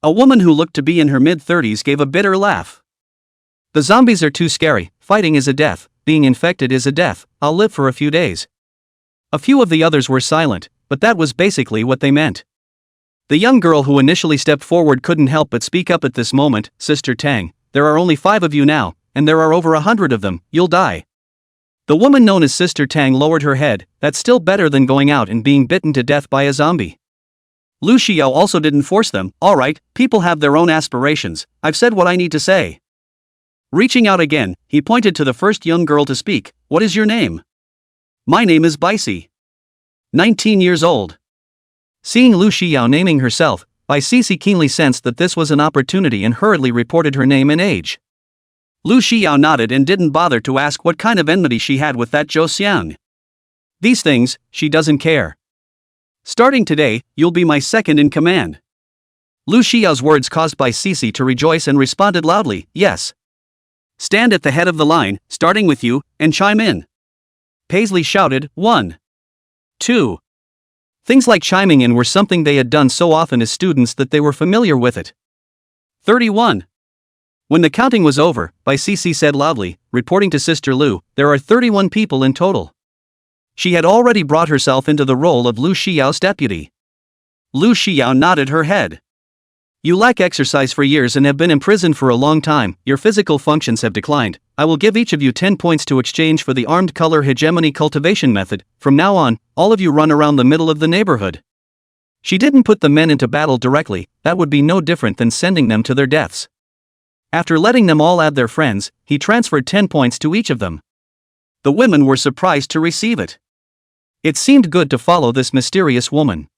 A woman who looked to be in her mid-30s gave a bitter laugh. "The zombies are too scary, fighting is a death, being infected is a death, I'll live for a few days." A few of the others were silent, but that was basically what they meant. The young girl who initially stepped forward couldn't help but speak up at this moment, "Sister Tang, there are only 5 of you now, and there are over 100 of them, you'll die." The woman known as Sister Tang lowered her head, "That's still better than going out and being bitten to death by a zombie." Lu Xiao also didn't force them. "Alright, people have their own aspirations, I've said what I need to say." Reaching out again, he pointed to the first young girl to speak. "What is your name?" "My name is Baici. 19 years old." Seeing Lu Xiao naming herself, Baici keenly sensed that this was an opportunity and hurriedly reported her name and age. Lu Xiao nodded and didn't bother to ask what kind of enmity she had with that Zhou Xiang. "These things, she doesn't care. Starting today, you'll be my second in command." Lu Xiao's words caused Baici to rejoice and responded loudly, "Yes. Stand at the head of the line, starting with you, and chime in." Paisley shouted, 1. 2. Things like chiming in were something they had done so often as students that they were familiar with it. 31. When the counting was over, Baici said loudly, reporting to Sister Lu, "There are 31 people in total." She had already brought herself into the role of Lu Xiao's deputy. Lu Xiao nodded her head. "You lack exercise for years and have been imprisoned for a long time, your physical functions have declined. I will give each of you 10 points to exchange for the armed color hegemony cultivation method. From now on, all of you run around the middle of the neighborhood." She didn't put the men into battle directly, that would be no different than sending them to their deaths. After letting them all add their friends, he transferred 10 points to each of them. The women were surprised to receive it. It seemed good to follow this mysterious woman.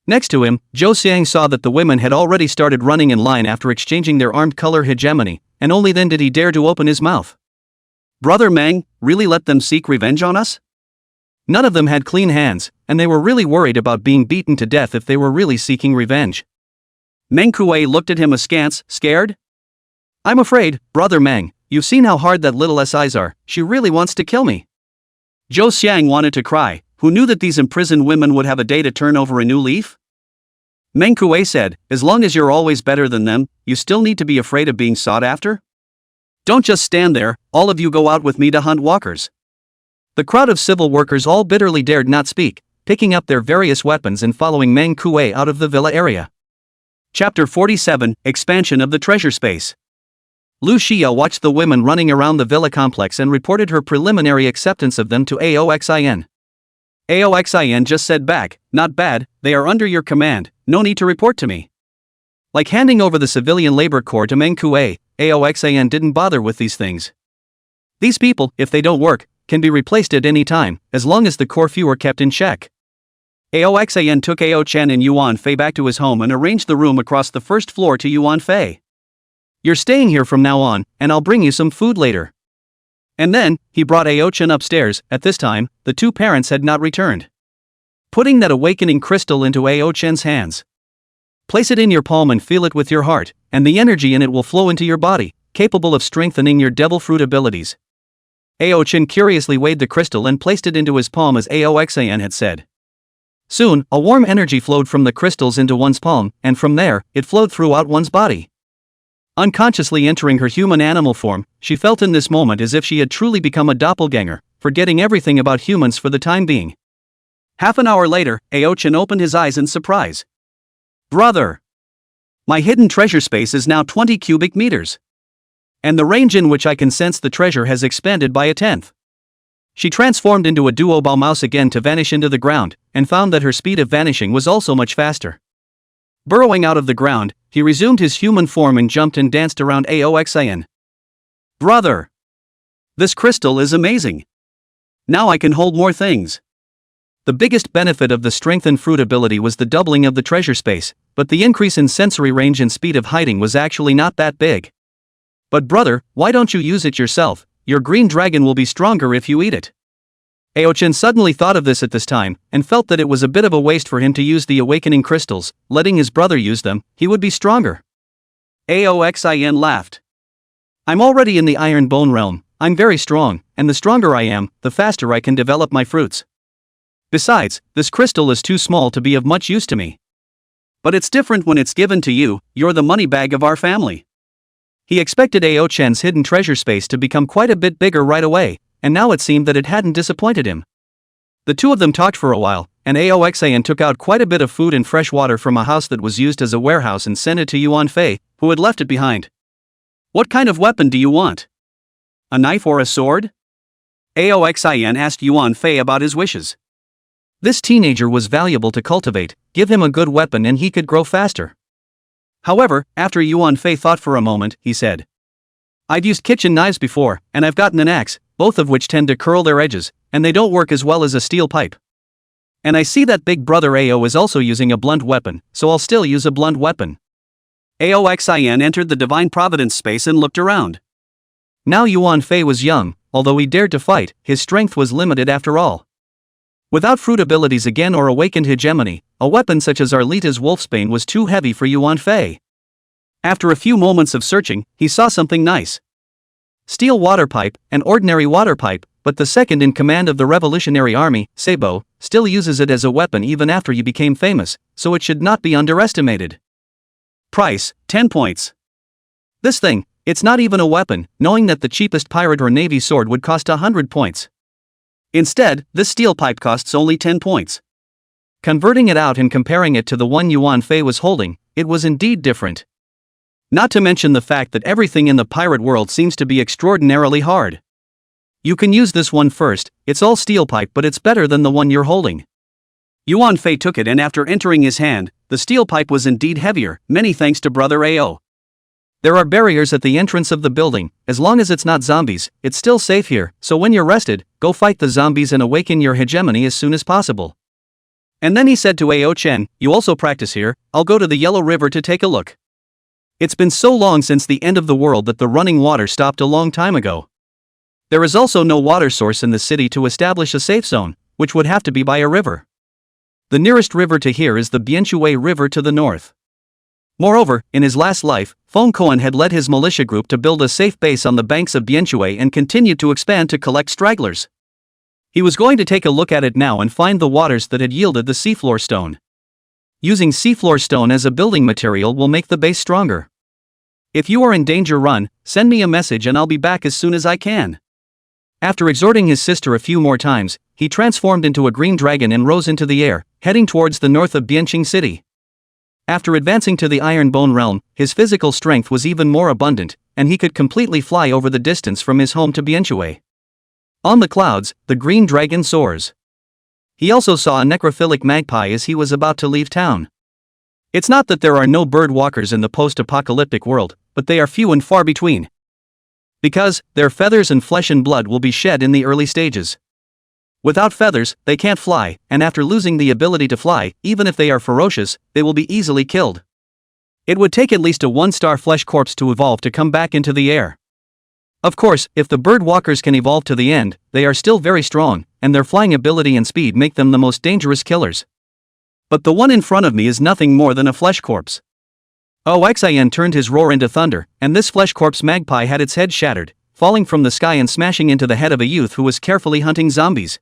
Next to him, Zhou Xiang saw that the women had already started running in line after exchanging their armed color hegemony, and only then did he dare to open his mouth. "Brother Meng, really let them seek revenge on us?" None of them had clean hands, and they were really worried about being beaten to death if they were really seeking revenge. Meng Kuei looked at him askance, scared. "I'm afraid, Brother Meng, you've seen how hard that little SIs are, she really wants to kill me." Zhou Xiang wanted to cry. Who knew that these imprisoned women would have a day to turn over a new leaf? Meng Kuei said, "As long as you're always better than them, you still need to be afraid of being sought after? Don't just stand there, all of you go out with me to hunt walkers." The crowd of civil workers all bitterly dared not speak, picking up their various weapons and following Meng Kuei out of the villa area. Chapter 47, Expansion of the Treasure Space. Lu Xiao watched the women running around the villa complex and reported her preliminary acceptance of them to Aoxin. Aoxin just said back, "Not bad, they are under your command, no need to report to me." Like handing over the civilian labor corps to Meng Kuei, Aoxin didn't bother with these things. These people, if they don't work, can be replaced at any time, as long as the curfew were kept in check. Aoxin took Ao Chen and Yuan Fei back to his home and arranged the room across the first floor to Yuan Fei. "You're staying here from now on, and I'll bring you some food later." And then, he brought Ao Chen upstairs. At this time, the two parents had not returned. Putting that awakening crystal into Ao Chen's hands. Place it in your palm and feel it with your heart, and the energy in it will flow into your body, capable of strengthening your devil fruit abilities. Ao-chan curiously weighed the crystal and placed it into his palm as Aoxan had said. Soon, a warm energy flowed from the crystals into one's palm, and from there, it flowed throughout one's body. Unconsciously entering her human animal form, she felt in this moment as if she had truly become a doppelganger, forgetting everything about humans for the time being. Half an hour later, Ao-chan opened his eyes in surprise. Brother! My hidden treasure space is now 20 cubic meters. And the range in which I can sense the treasure has expanded by a tenth. She transformed into a duo-ball mouse again to vanish into the ground, and found that her speed of vanishing was also much faster. Burrowing out of the ground, he resumed his human form and jumped and danced around Aoxan. Brother! This crystal is amazing. Now I can hold more things. The biggest benefit of the strengthened fruit ability was the doubling of the treasure space, but the increase in sensory range and speed of hiding was actually not that big. But brother, why don't you use it yourself? Your green dragon will be stronger if you eat it. Ao-chan suddenly thought of this at this time, and felt that it was a bit of a waste for him to use the awakening crystals. Letting his brother use them, he would be stronger. Aoxin laughed. I'm already in the iron bone realm, I'm very strong, and the stronger I am, the faster I can develop my fruits. Besides, this crystal is too small to be of much use to me. But it's different when it's given to you, you're the money bag of our family. He expected Ao-chan's hidden treasure space to become quite a bit bigger right away, and now it seemed that it hadn't disappointed him. The two of them talked for a while, and Aoxan took out quite a bit of food and fresh water from a house that was used as a warehouse and sent it to Yuan Fei, who had left it behind. What kind of weapon do you want? A knife or a sword? Aoxan asked Yuan Fei about his wishes. This teenager was valuable to cultivate, give him a good weapon and he could grow faster. However, after Yuan Fei thought for a moment, he said, I've used kitchen knives before, and I've gotten an axe, both of which tend to curl their edges, and they don't work as well as a steel pipe. And I see that big brother Ao is also using a blunt weapon, so I'll still use a blunt weapon. Aoxin entered the Divine Providence space and looked around. Now Yuan Fei was young, although he dared to fight, his strength was limited after all. Without fruit abilities again or awakened hegemony, a weapon such as Arlita's Wolfsbane was too heavy for Yuan Fei. After a few moments of searching, he saw something nice. Steel water pipe, an ordinary water pipe, but the second in command of the Revolutionary Army, Seibo, still uses it as a weapon even after you became famous, so it should not be underestimated. Price, 10 points. This thing, it's not even a weapon, knowing that the cheapest pirate or navy sword would cost 100 points. Instead, this steel pipe costs only 10 points. Converting it out and comparing it to the one Yuan Fei was holding, it was indeed different. Not to mention the fact that everything in the pirate world seems to be extraordinarily hard. You can use this one first, it's all steel pipe but it's better than the one you're holding. Yuan Fei took it and after entering his hand, the steel pipe was indeed heavier, many thanks to brother Ao. There are barriers at the entrance of the building, as long as it's not zombies, it's still safe here, so when you're rested, go fight the zombies and awaken your hegemony as soon as possible. And then he said to Ao-chan, you also practice here, I'll go to the Yellow River to take a look. It's been so long since the end of the world that the running water stopped a long time ago. There is also no water source in the city to establish a safe zone, which would have to be by a river. The nearest river to here is the Bianshui River to the north. Moreover, in his last life, Feng Koan had led his militia group to build a safe base on the banks of Bianshui and continued to expand to collect stragglers. He was going to take a look at it now and find the waters that had yielded the seafloor stone. Using seafloor stone as a building material will make the base stronger. If you are in danger, run, send me a message and I'll be back as soon as I can. After exhorting his sister a few more times, he transformed into a green dragon and rose into the air, heading towards the north of Bianqing City. After advancing to the Iron Bone realm, his physical strength was even more abundant, and he could completely fly over the distance from his home to Bianshui. On the clouds, the green dragon soars. He also saw a necrophilic magpie as he was about to leave town. It's not that there are no bird walkers in the post-apocalyptic world, but they are few and far between. Because, their feathers and flesh and blood will be shed in the early stages. Without feathers, they can't fly, and after losing the ability to fly, even if they are ferocious, they will be easily killed. It would take at least a one-star flesh corpse to evolve to come back into the air. Of course, if the bird walkers can evolve to the end, they are still very strong, and their flying ability and speed make them the most dangerous killers. But the one in front of me is nothing more than a flesh corpse. Oxin turned his roar into thunder, and this flesh corpse magpie had its head shattered, falling from the sky and smashing into the head of a youth who was carefully hunting zombies.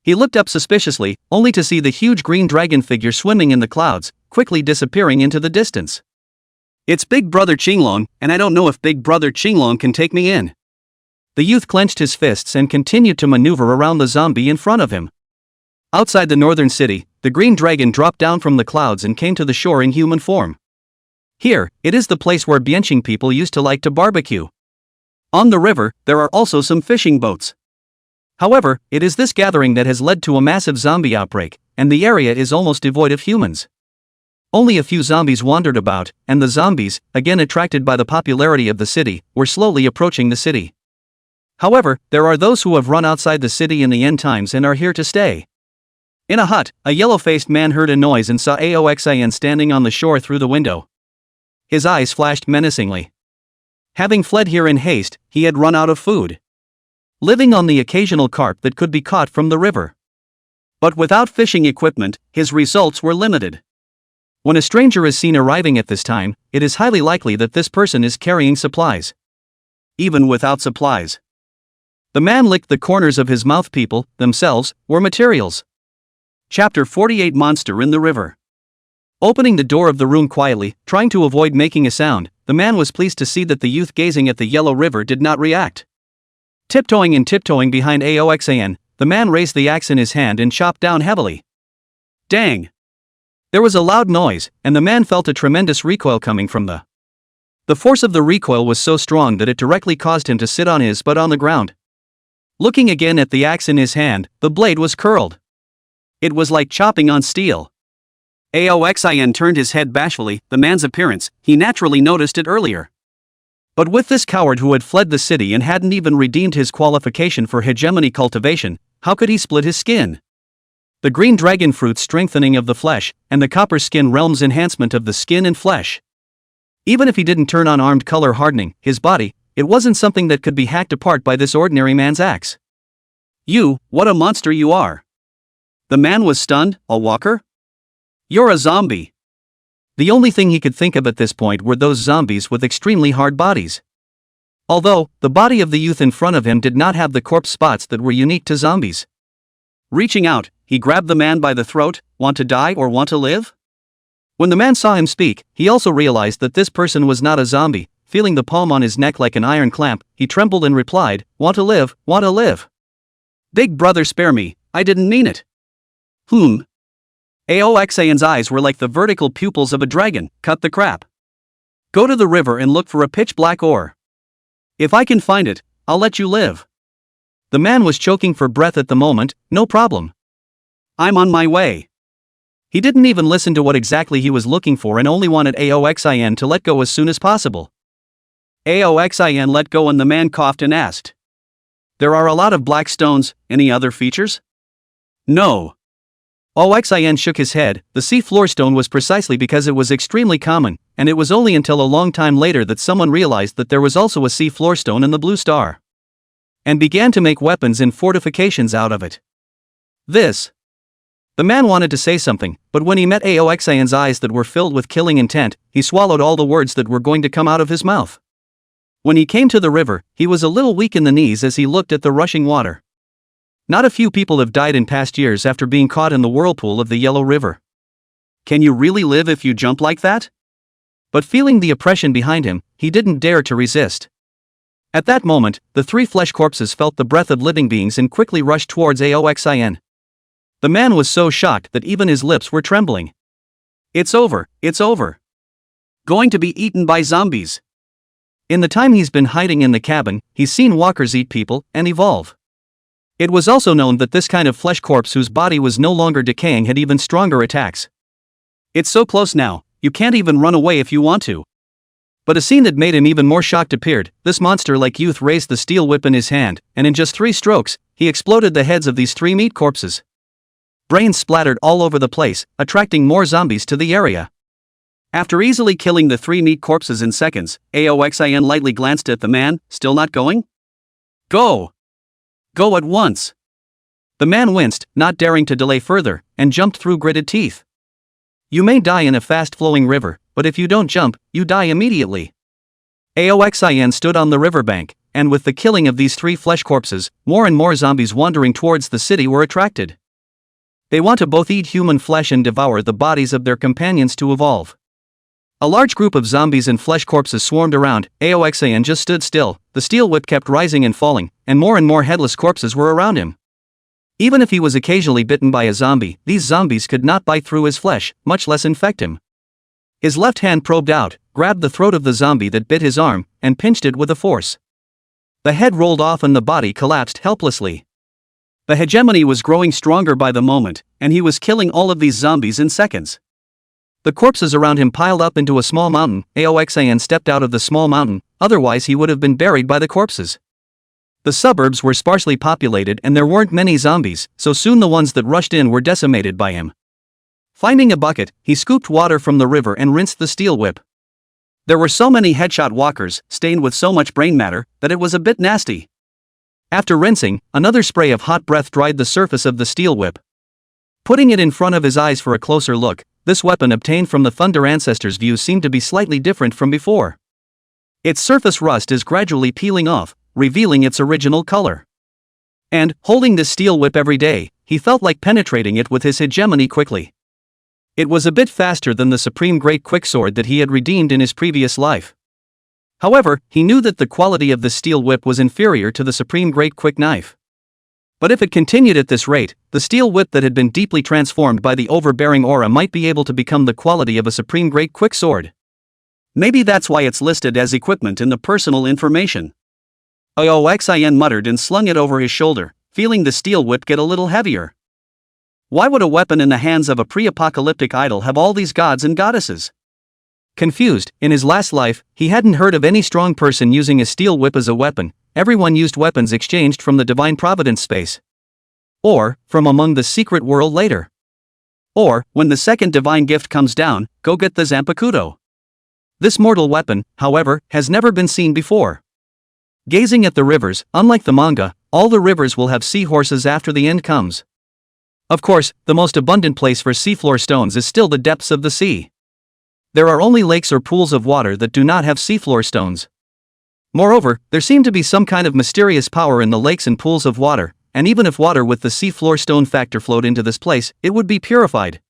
He looked up suspiciously, only to see the huge green dragon figure swimming in the clouds, quickly disappearing into the distance. It's Big Brother Qinglong, and I don't know if Big Brother Qinglong can take me in. The youth clenched his fists and continued to maneuver around the zombie in front of him. Outside the northern city, the green dragon dropped down from the clouds and came to the shore in human form. Here, it is the place where Bianching people used to like to barbecue. On the river, there are also some fishing boats. However, it is this gathering that has led to a massive zombie outbreak, and the area is almost devoid of humans. Only a few zombies wandered about, and the zombies, again attracted by the popularity of the city, were slowly approaching the city. However, there are those who have run outside the city in the end times and are here to stay. In a hut, a yellow-faced man heard a noise and saw Aoxin standing on the shore through the window. His eyes flashed menacingly. Having fled here in haste, he had run out of food. Living on the occasional carp that could be caught from the river. But without fishing equipment, his results were limited. When a stranger is seen arriving at this time, it is highly likely that this person is carrying supplies. Even without supplies. The man licked the corners of his mouth. People, themselves, were materials. Chapter 48 Monster in the River. Opening the door of the room quietly, trying to avoid making a sound, the man was pleased to see that the youth gazing at the yellow river did not react. Tiptoeing behind Aoxin, the man raised the axe in his hand and chopped down heavily. Dang! There was a loud noise, and the man felt a tremendous recoil coming from the force of the recoil was so strong that it directly caused him to sit on his butt on the ground. Looking again at the axe in his hand, the blade was curled. It was like chopping on steel. Aoxin turned his head bashfully. The man's appearance, he naturally noticed it earlier. But with this coward who had fled the city and hadn't even redeemed his qualification for hegemony cultivation, how could he split his skin? The green dragon fruit's strengthening of the flesh, and the copper skin realm's enhancement of the skin and flesh. Even if he didn't turn on armed color hardening his body, it wasn't something that could be hacked apart by this ordinary man's axe. You, what a monster you are! The man was stunned. A walker? You're a zombie. The only thing he could think of at this point were those zombies with extremely hard bodies. Although, the body of the youth in front of him did not have the corpse spots that were unique to zombies. Reaching out, he grabbed the man by the throat. Want to die or want to live? When the man saw him speak, he also realized that this person was not a zombie. Feeling the palm on his neck like an iron clamp, he trembled and replied, Want to live, want to live. Big brother, spare me, I didn't mean it. Aoxin's eyes were like the vertical pupils of a dragon. Cut the crap. Go to the river and look for a pitch-black ore. If I can find it, I'll let you live. The man was choking for breath at the moment. No problem. I'm on my way. He didn't even listen to what exactly he was looking for and only wanted Aoxin to let go as soon as possible. Aoxin let go and the man coughed and asked. There are a lot of black stones. Any other features? No. Oxin shook his head. The sea floor stone was precisely because it was extremely common, and it was only until a long time later that someone realized that there was also a sea floor stone in the blue star. And began to make weapons and fortifications out of it. The man wanted to say something, but when he met Aoxin's eyes that were filled with killing intent, he swallowed all the words that were going to come out of his mouth. When he came to the river, he was a little weak in the knees as he looked at the rushing water. Not a few people have died in past years after being caught in the whirlpool of the Yellow River. Can you really live if you jump like that? But feeling the oppression behind him, he didn't dare to resist. At that moment, the three flesh corpses felt the breath of living beings and quickly rushed towards Aoxin. The man was so shocked that even his lips were trembling. It's over, it's over. Going to be eaten by zombies. In the time he's been hiding in the cabin, he's seen walkers eat people and evolve. It was also known that this kind of flesh corpse whose body was no longer decaying had even stronger attacks. It's so close now, you can't even run away if you want to. But a scene that made him even more shocked appeared. This monster-like youth raised the steel whip in his hand, and in just 3 strokes, he exploded the heads of these 3 meat corpses. Brains splattered all over the place, attracting more zombies to the area. After easily killing the 3 meat corpses in seconds, Aoxin lightly glanced at the man. Still not going? Go! Go at once! The man winced, not daring to delay further, and jumped through gritted teeth. You may die in a fast-flowing river, but if you don't jump, you die immediately. Aoxin stood on the riverbank, and with the killing of these 3 flesh corpses, more and more zombies wandering towards the city were attracted. They want to both eat human flesh and devour the bodies of their companions to evolve. A large group of zombies and flesh corpses swarmed around. Aoxin just stood still, the steel whip kept rising and falling, and more headless corpses were around him. Even if he was occasionally bitten by a zombie, these zombies could not bite through his flesh, much less infect him. His left hand probed out, grabbed the throat of the zombie that bit his arm, and pinched it with a force. The head rolled off and the body collapsed helplessly. The hegemony was growing stronger by the moment, and he was killing all of these zombies in seconds. The corpses around him piled up into a small mountain. Aoxin stepped out of the small mountain, otherwise he would have been buried by the corpses. The suburbs were sparsely populated and there weren't many zombies, so soon the ones that rushed in were decimated by him. Finding a bucket, he scooped water from the river and rinsed the steel whip. There were so many headshot walkers, stained with so much brain matter, that it was a bit nasty. After rinsing, another spray of hot breath dried the surface of the steel whip. Putting it in front of his eyes for a closer look, this weapon obtained from the Thunder Ancestors' view seemed to be slightly different from before. Its surface rust is gradually peeling off, revealing its original color. And, holding this steel whip every day, he felt like penetrating it with his hegemony quickly. It was a bit faster than the Supreme Great Quicksword that he had redeemed in his previous life. However, he knew that the quality of the steel whip was inferior to the Supreme Great Quick Knife. But if it continued at this rate, the steel whip that had been deeply transformed by the overbearing aura might be able to become the quality of a Supreme Great Quick Sword. Maybe that's why it's listed as equipment in the personal information. Aoxin muttered and slung it over his shoulder, feeling the steel whip get a little heavier. Why would a weapon in the hands of a pre-apocalyptic idol have all these gods and goddesses? Confused, in his last life, he hadn't heard of any strong person using a steel whip as a weapon. Everyone used weapons exchanged from the Divine Providence space. Or, from among the secret world later. Or, when the second divine gift comes down, go get the Zanpakuto. This mortal weapon, however, has never been seen before. Gazing at the rivers, unlike the manga, all the rivers will have seahorses after the end comes. Of course, the most abundant place for seafloor stones is still the depths of the sea. There are only lakes or pools of water that do not have seafloor stones. Moreover, there seemed to be some kind of mysterious power in the lakes and pools of water, and even if water with the seafloor stone factor flowed into this place, it would be purified.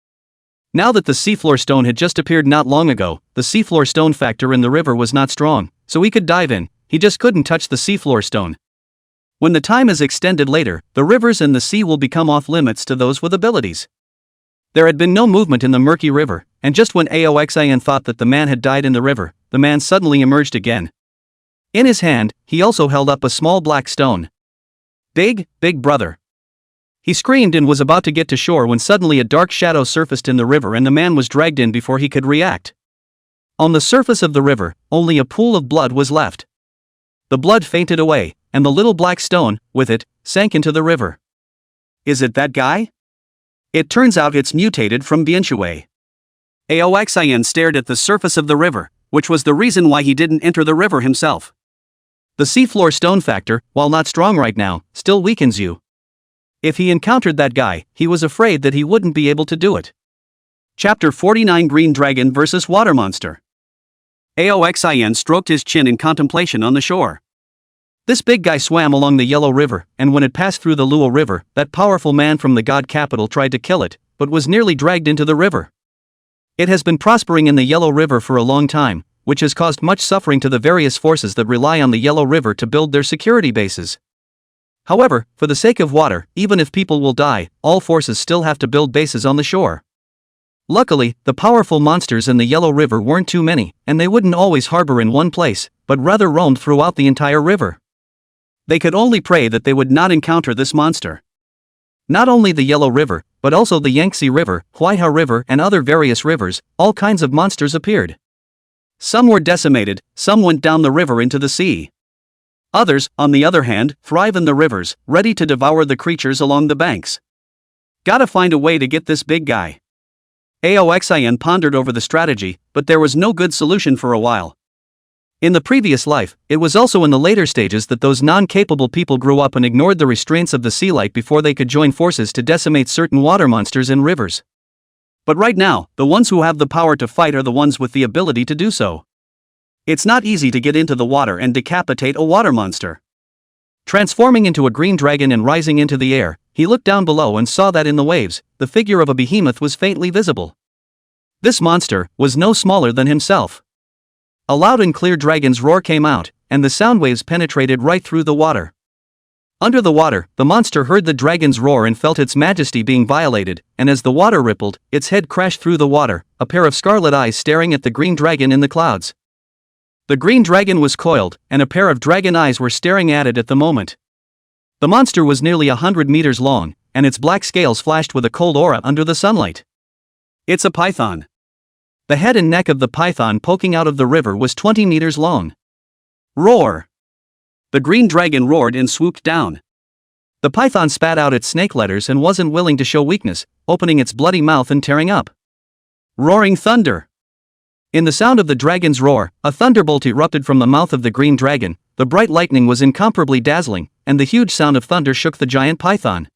Now that the seafloor stone had just appeared not long ago, the seafloor stone factor in the river was not strong, so he could dive in, he just couldn't touch the seafloor stone. When the time is extended later, the rivers and the sea will become off limits to those with abilities. There had been no movement in the murky river, and just when Aoxin thought that the man had died in the river, the man suddenly emerged again. In his hand, he also held up a small black stone. Big brother. He screamed and was about to get to shore when suddenly a dark shadow surfaced in the river and the man was dragged in before he could react. On the surface of the river, only a pool of blood was left. The blood fainted away, and the little black stone, with it, sank into the river. Is it that guy? It turns out it's mutated from Bienshui. Aoxin stared at the surface of the river, which was the reason why he didn't enter the river himself. The seafloor stone factor, while not strong right now, still weakens you. If he encountered that guy, he was afraid that he wouldn't be able to do it. Chapter 49 Green Dragon vs. Water Monster. Aoxin stroked his chin in contemplation on the shore. This big guy swam along the Yellow River, and when it passed through the Luo River, that powerful man from the god capital tried to kill it, but was nearly dragged into the river. It has been prospering in the Yellow River for a long time, which has caused much suffering to the various forces that rely on the Yellow River to build their security bases. However, for the sake of water, even if people will die, all forces still have to build bases on the shore. Luckily, the powerful monsters in the Yellow River weren't too many, and they wouldn't always harbor in one place, but rather roamed throughout the entire river. They could only pray that they would not encounter this monster. Not only the Yellow River, but also the Yangtze River, Huaiha River and other various rivers, all kinds of monsters appeared. Some were decimated, some went down the river into the sea. Others, on the other hand, thrive in the rivers, ready to devour the creatures along the banks. Gotta find a way to get this big guy. Aoxin pondered over the strategy, but there was no good solution for a while. In the previous life, it was also in the later stages that those non-capable people grew up and ignored the restraints of the sea light before they could join forces to decimate certain water monsters in rivers. But right now, the ones who have the power to fight are the ones with the ability to do so. It's not easy to get into the water and decapitate a water monster. Transforming into a green dragon and rising into the air, he looked down below and saw that in the waves, the figure of a behemoth was faintly visible. This monster was no smaller than himself. A loud and clear dragon's roar came out, and the sound waves penetrated right through the water. Under the water, the monster heard the dragon's roar and felt its majesty being violated, and as the water rippled, its head crashed through the water, a pair of scarlet eyes staring at the green dragon in the clouds. The green dragon was coiled, and a pair of dragon eyes were staring at it at the moment. The monster was nearly 100 meters long, and its black scales flashed with a cold aura under the sunlight. It's a python. The head and neck of the python poking out of the river was 20 meters long. Roar! The green dragon roared and swooped down. The python spat out its snake letters and wasn't willing to show weakness, opening its bloody mouth and tearing up. Roaring thunder! In the sound of the dragon's roar, a thunderbolt erupted from the mouth of the green dragon. The bright lightning was incomparably dazzling, and the huge sound of thunder shook the giant python.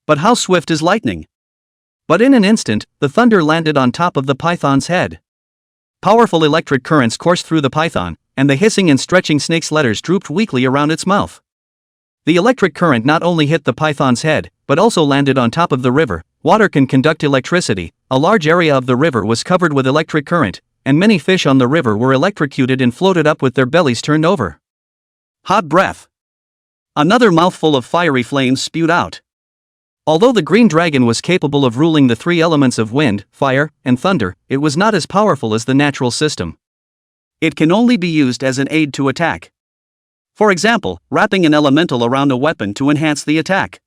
But how swift is lightning? But in an instant, the thunder landed on top of the python's head. Powerful electric currents coursed through the python, and the hissing and stretching snake's letters drooped weakly around its mouth. The electric current not only hit the python's head, but also landed on top of the river. Water can conduct electricity. A large area of the river was covered with electric current, and many fish on the river were electrocuted and floated up with their bellies turned over. Hot breath. Another mouthful of fiery flames spewed out. Although the green dragon was capable of ruling the three elements of wind, fire, and thunder, it was not as powerful as the natural system. It can only be used as an aid to attack. For example, wrapping an elemental around a weapon to enhance the attack.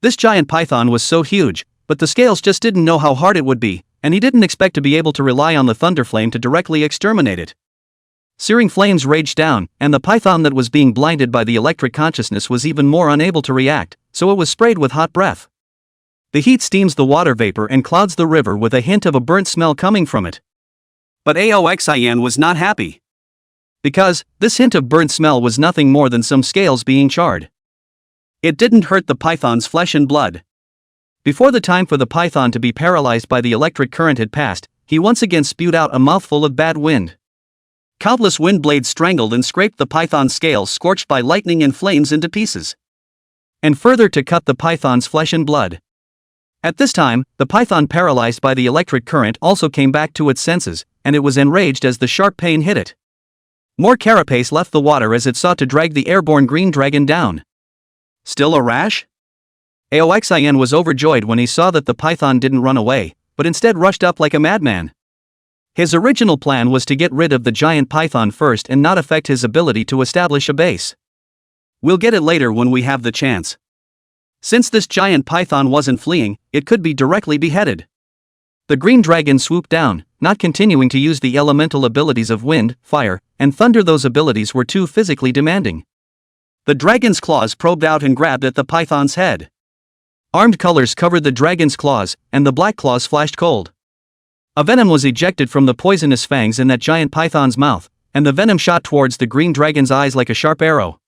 This giant python was so huge, but the scales just didn't know how hard it would be, and he didn't expect to be able to rely on the thunder flame to directly exterminate it. Searing flames raged down, and the python that was being blinded by the electric consciousness was even more unable to react, so it was sprayed with hot breath. The heat steams the water vapor and clouds the river with a hint of a burnt smell coming from it. But Aoxian was not happy. Because this hint of burnt smell was nothing more than some scales being charred. It didn't hurt the python's flesh and blood. Before the time for the python to be paralyzed by the electric current had passed, he once again spewed out a mouthful of bad wind. Countless wind blades strangled and scraped the python's scales scorched by lightning and flames into pieces. And further to cut the python's flesh and blood. At this time, the python paralyzed by the electric current also came back to its senses, and it was enraged as the sharp pain hit it. More carapace left the water as it sought to drag the airborne green dragon down. Still a rash? Aoxian was overjoyed when he saw that the python didn't run away, but instead rushed up like a madman. His original plan was to get rid of the giant python first and not affect his ability to establish a base. We'll get it later when we have the chance. Since this giant python wasn't fleeing, it could be directly beheaded. The green dragon swooped down, not continuing to use the elemental abilities of wind, fire, and thunder. Those abilities were too physically demanding. The dragon's claws probed out and grabbed at the python's head. Armed colors covered the dragon's claws, and the black claws flashed cold. A venom was ejected from the poisonous fangs in that giant python's mouth, and the venom shot towards the green dragon's eyes like a sharp arrow.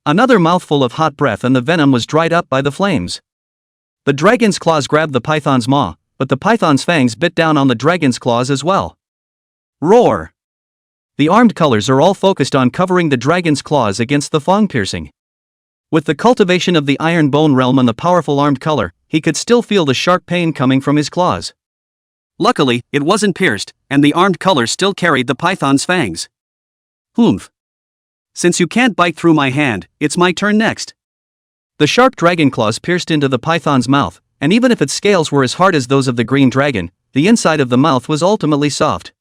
Another mouthful of hot breath and the venom was dried up by the flames. The dragon's claws grabbed the python's maw, but the python's fangs bit down on the dragon's claws as well. Roar! The armed colors are all focused on covering the dragon's claws against the fang piercing. With the cultivation of the iron bone realm and the powerful armed color, he could still feel the sharp pain coming from his claws. Luckily, it wasn't pierced, and the armed color still carried the python's fangs. Humph. Since you can't bite through my hand, it's my turn next. The sharp dragon claws pierced into the python's mouth, and even if its scales were as hard as those of the green dragon, the inside of the mouth was ultimately soft.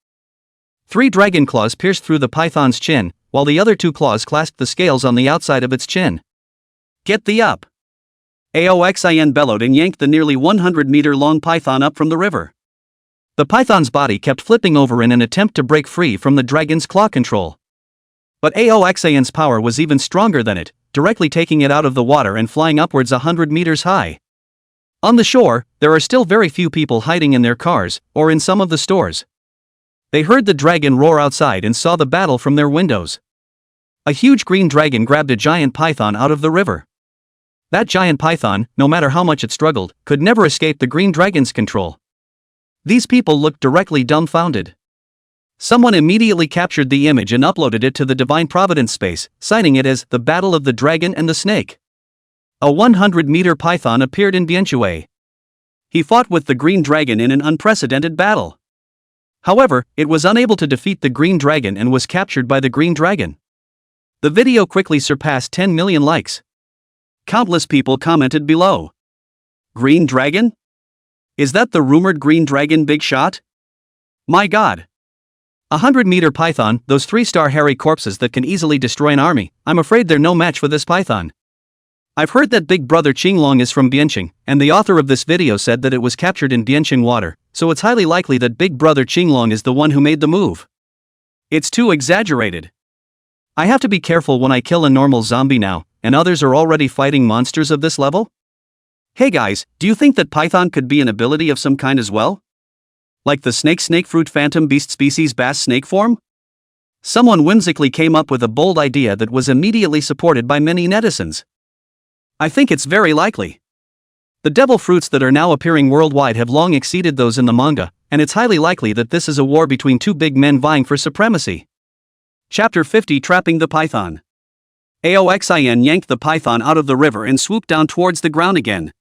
3 dragon claws pierced through the python's chin, while the other 2 claws clasped the scales on the outside of its chin. Get thee up! Aoxian bellowed and yanked the nearly 100-meter-long python up from the river. The python's body kept flipping over in an attempt to break free from the dragon's claw control. But Aoxian's power was even stronger than it, directly taking it out of the water and flying upwards 100 meters high. On the shore, there are still very few people hiding in their cars, or in some of the stores. They heard the dragon roar outside and saw the battle from their windows. A huge green dragon grabbed a giant python out of the river. That giant python, no matter how much it struggled, could never escape the green dragon's control. These people looked directly dumbfounded. Someone immediately captured the image and uploaded it to the Divine Providence space, citing it as the Battle of the Dragon and the Snake. A 100-meter python appeared in Bianchue. He fought with the Green Dragon in an unprecedented battle. However, it was unable to defeat the Green Dragon and was captured by the Green Dragon. The video quickly surpassed 10 million likes. Countless people commented below. Green Dragon? Is that the rumored Green Dragon big shot? My god. 100-meter python, those 3-star hairy corpses that can easily destroy an army. I'm afraid they're no match for this python. I've heard that Big Brother Qinglong is from Biancheng, and the author of this video said that it was captured in Biancheng water, so it's highly likely that Big Brother Qinglong is the one who made the move. It's too exaggerated. I have to be careful when I kill a normal zombie now, and others are already fighting monsters of this level? Hey guys, do you think that python could be an ability of some kind as well? Like the snake fruit phantom beast species bass snake form? Someone whimsically came up with a bold idea that was immediately supported by many netizens. I think it's very likely. The devil fruits that are now appearing worldwide have long exceeded those in the manga, and it's highly likely that this is a war between two big men vying for supremacy. Chapter 50 Trapping the Python. Aoxin yanked the python out of the river and swooped down towards the ground again.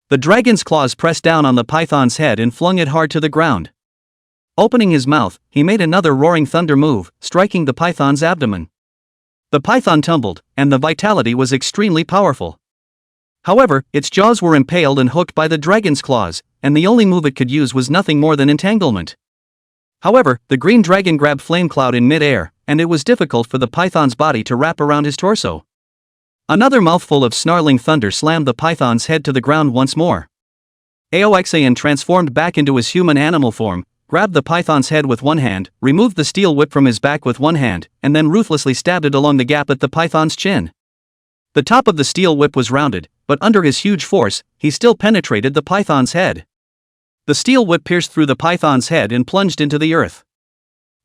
The dragon's claws pressed down on the python's head and flung it hard to the ground. Opening his mouth, he made another roaring thunder move, striking the python's abdomen. The python tumbled, and the vitality was extremely powerful. However, its jaws were impaled and hooked by the dragon's claws, and the only move it could use was nothing more than entanglement. However, the green dragon grabbed Flame Cloud in mid-air, and it was difficult for the python's body to wrap around his torso. Another mouthful of snarling thunder slammed the python's head to the ground once more. Aoxin transformed back into his human animal form, grabbed the python's head with one hand, removed the steel whip from his back with one hand, and then ruthlessly stabbed it along the gap at the python's chin. The top of the steel whip was rounded, but under his huge force, he still penetrated the python's head. The steel whip pierced through the python's head and plunged into the earth.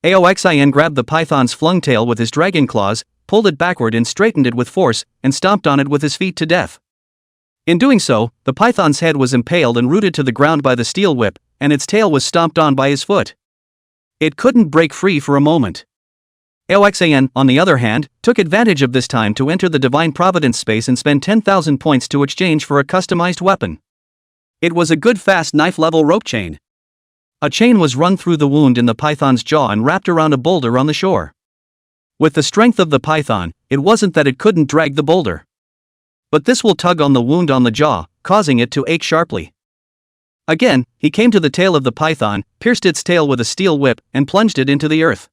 Aoxin grabbed the python's flung tail with his dragon claws, pulled it backward and straightened it with force, and stomped on it with his feet to death. In doing so, the python's head was impaled and rooted to the ground by the steel whip, and its tail was stomped on by his foot. It couldn't break free for a moment. Aoxin, on the other hand, took advantage of this time to enter the Divine Providence space and spend 10,000 points to exchange for a customized weapon. It was a good fast knife-level rope chain. A chain was run through the wound in the python's jaw and wrapped around a boulder on the shore. With the strength of the python, it wasn't that it couldn't drag the boulder. But this will tug on the wound on the jaw, causing it to ache sharply. Again, he came to the tail of the python, pierced its tail with a steel whip, and plunged it into the earth.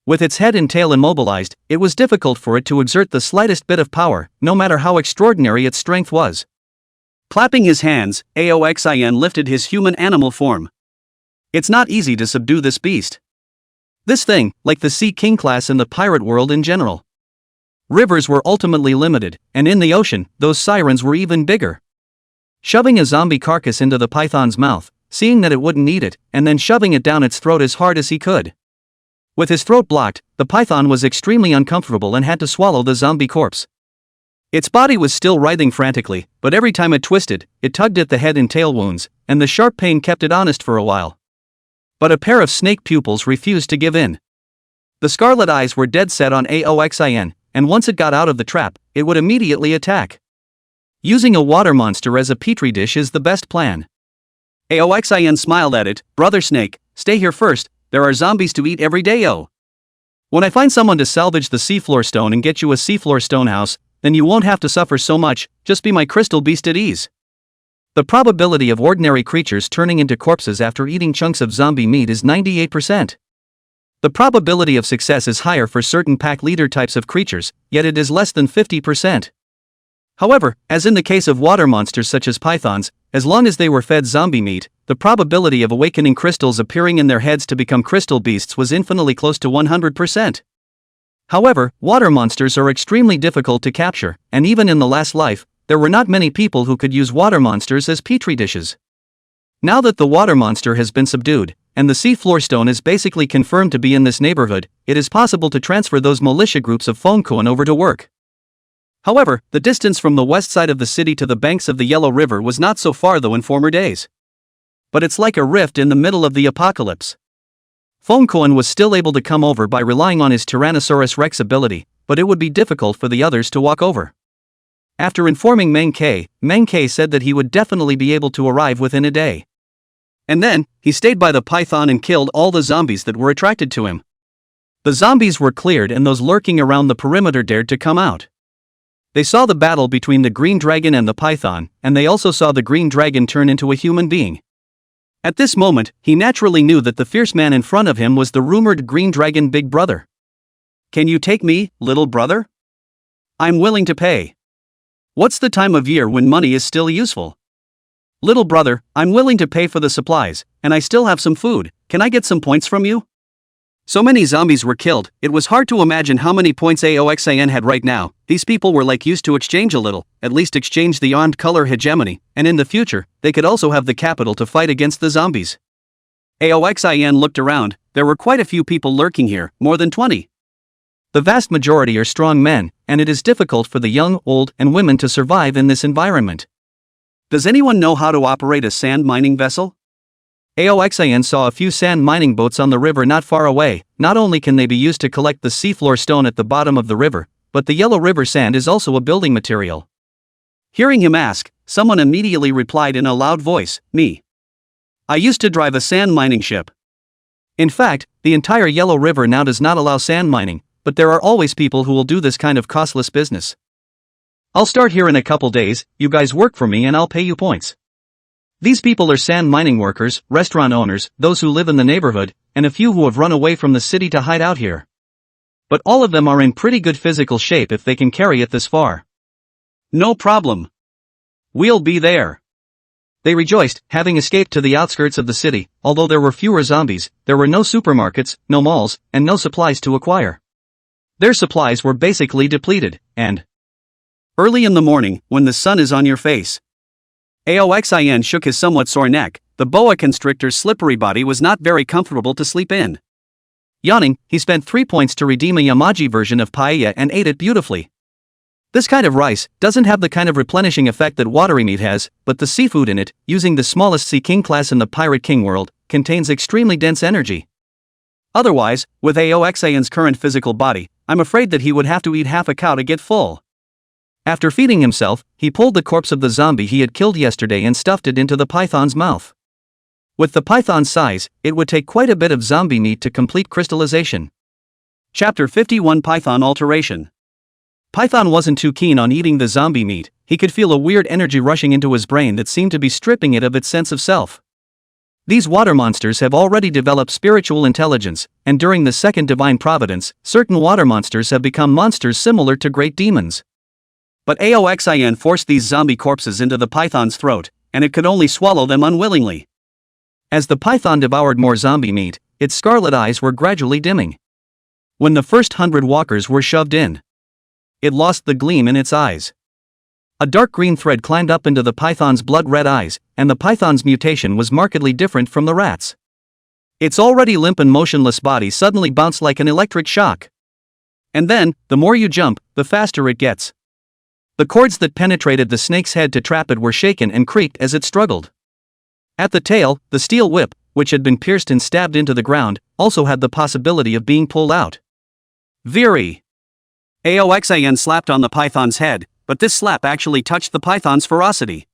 With its head and tail immobilized, it was difficult for it to exert the slightest bit of power, no matter how extraordinary its strength was. Clapping his hands, Aoxin lifted his human animal form. It's not easy to subdue this beast. This thing, like the Sea King class in the pirate world in general. Rivers were ultimately limited, and in the ocean, those sirens were even bigger. Shoving a zombie carcass into the python's mouth, seeing that it wouldn't eat it, and then shoving it down its throat as hard as he could. With his throat blocked, the python was extremely uncomfortable and had to swallow the zombie corpse. Its body was still writhing frantically, but every time it twisted, it tugged at the head and tail wounds, and the sharp pain kept it honest for a while. But a pair of snake pupils refused to give in. The scarlet eyes were dead set on Aoxin, and once it got out of the trap, it would immediately attack. Using a water monster as a petri dish is the best plan. Aoxin smiled at it. Brother Snake, stay here first, there are zombies to eat every day. When I find someone to salvage the seafloor stone and get you a seafloor stone house, then you won't have to suffer so much, just be my crystal beast at ease. The probability of ordinary creatures turning into corpses after eating chunks of zombie meat is 98%. The probability of success is higher for certain pack leader types of creatures, yet it is less than 50%. However, as in the case of water monsters such as pythons, as long as they were fed zombie meat, the probability of awakening crystals appearing in their heads to become crystal beasts was infinitely close to 100%. However, water monsters are extremely difficult to capture, and even in the last life, there were not many people who could use water monsters as petri dishes. Now that the water monster has been subdued, and the seafloor stone is basically confirmed to be in this neighborhood, it is possible to transfer those militia groups of Phonkoan over to work. However, the distance from the west side of the city to the banks of the Yellow River was not so far though in former days. but it's like a rift in the middle of the apocalypse. Phoncoin was still able to come over by relying on his Tyrannosaurus Rex ability, but it would be difficult for the others to walk over. After informing Meng Ke said that he would definitely be able to arrive within a day. And then, he stayed by the python and killed all the zombies that were attracted to him. The zombies were cleared and those lurking around the perimeter dared to come out. They saw the battle between the green dragon and the python, and they also saw the green dragon turn into a human being. At this moment, he naturally knew that the fierce man in front of him was the rumored green dragon big brother. "Can you take me, little brother? I'm willing to pay. What's the time of year when money is still useful? Little brother, I'm willing to pay for the supplies, and I still have some food. Can I get some points from you?" So many zombies were killed, it was hard to imagine how many points Aoxin had right now. These people were like used to exchange a little, at least exchange the armed color hegemony, and in the future, they could also have the capital to fight against the zombies. Aoxin looked around, there were quite a few people lurking here, more than 20. The vast majority are strong men, and it is difficult for the young, old, and women to survive in this environment. Does anyone know how to operate a sand mining vessel? Aoxin saw a few sand mining boats on the river not far away. Not only can they be used to collect the seafloor stone at the bottom of the river, but the yellow river sand is also a building material. Hearing him ask, someone immediately replied in a loud voice, "Me. I used to drive a sand mining ship." In fact, the entire Yellow River now does not allow sand mining, but there are always people who will do this kind of costless business. "I'll start here in a couple days, you guys work for me and I'll pay you points." These people are sand mining workers, restaurant owners, those who live in the neighborhood, and a few who have run away from the city to hide out here. But all of them are in pretty good physical shape if they can carry it this far. "No problem. We'll be there." They rejoiced, having escaped to the outskirts of the city. Although there were fewer zombies, there were no supermarkets, no malls, and no supplies to acquire. Their supplies were basically depleted, and early in the morning, when the sun is on your face. Aoxin shook his somewhat sore neck. The boa constrictor's slippery body was not very comfortable to sleep in. Yawning, he spent 3 points to redeem a Yamaji version of paella and ate it beautifully. This kind of rice doesn't have the kind of replenishing effect that watery meat has, but the seafood in it, using the smallest Sea King class in the Pirate King world, contains extremely dense energy. Otherwise, with Aoxin's current physical body, I'm afraid that he would have to eat half a cow to get full. After feeding himself, he pulled the corpse of the zombie he had killed yesterday and stuffed it into the python's mouth. With the python's size, it would take quite a bit of zombie meat to complete crystallization. Chapter 51 Python Alteration. Python wasn't too keen on eating the zombie meat. He could feel a weird energy rushing into his brain that seemed to be stripping it of its sense of self. These water monsters have already developed spiritual intelligence, and during the second divine providence, certain water monsters have become monsters similar to great demons. But Aoxin forced these zombie corpses into the python's throat, and it could only swallow them unwillingly. As the python devoured more zombie meat, its scarlet eyes were gradually dimming. When the first 100 walkers were shoved in, it lost the gleam in its eyes. A dark green thread climbed up into the python's blood-red eyes, and the python's mutation was markedly different from the rat's. Its already limp and motionless body suddenly bounced like an electric shock. And then, the more you jump, the faster it gets. The cords that penetrated the snake's head to trap it were shaken and creaked as it struggled. At the tail, the steel whip, which had been pierced and stabbed into the ground, also had the possibility of being pulled out. Veery! Aoxin slapped on the python's head, but this slap actually touched the python's ferocity.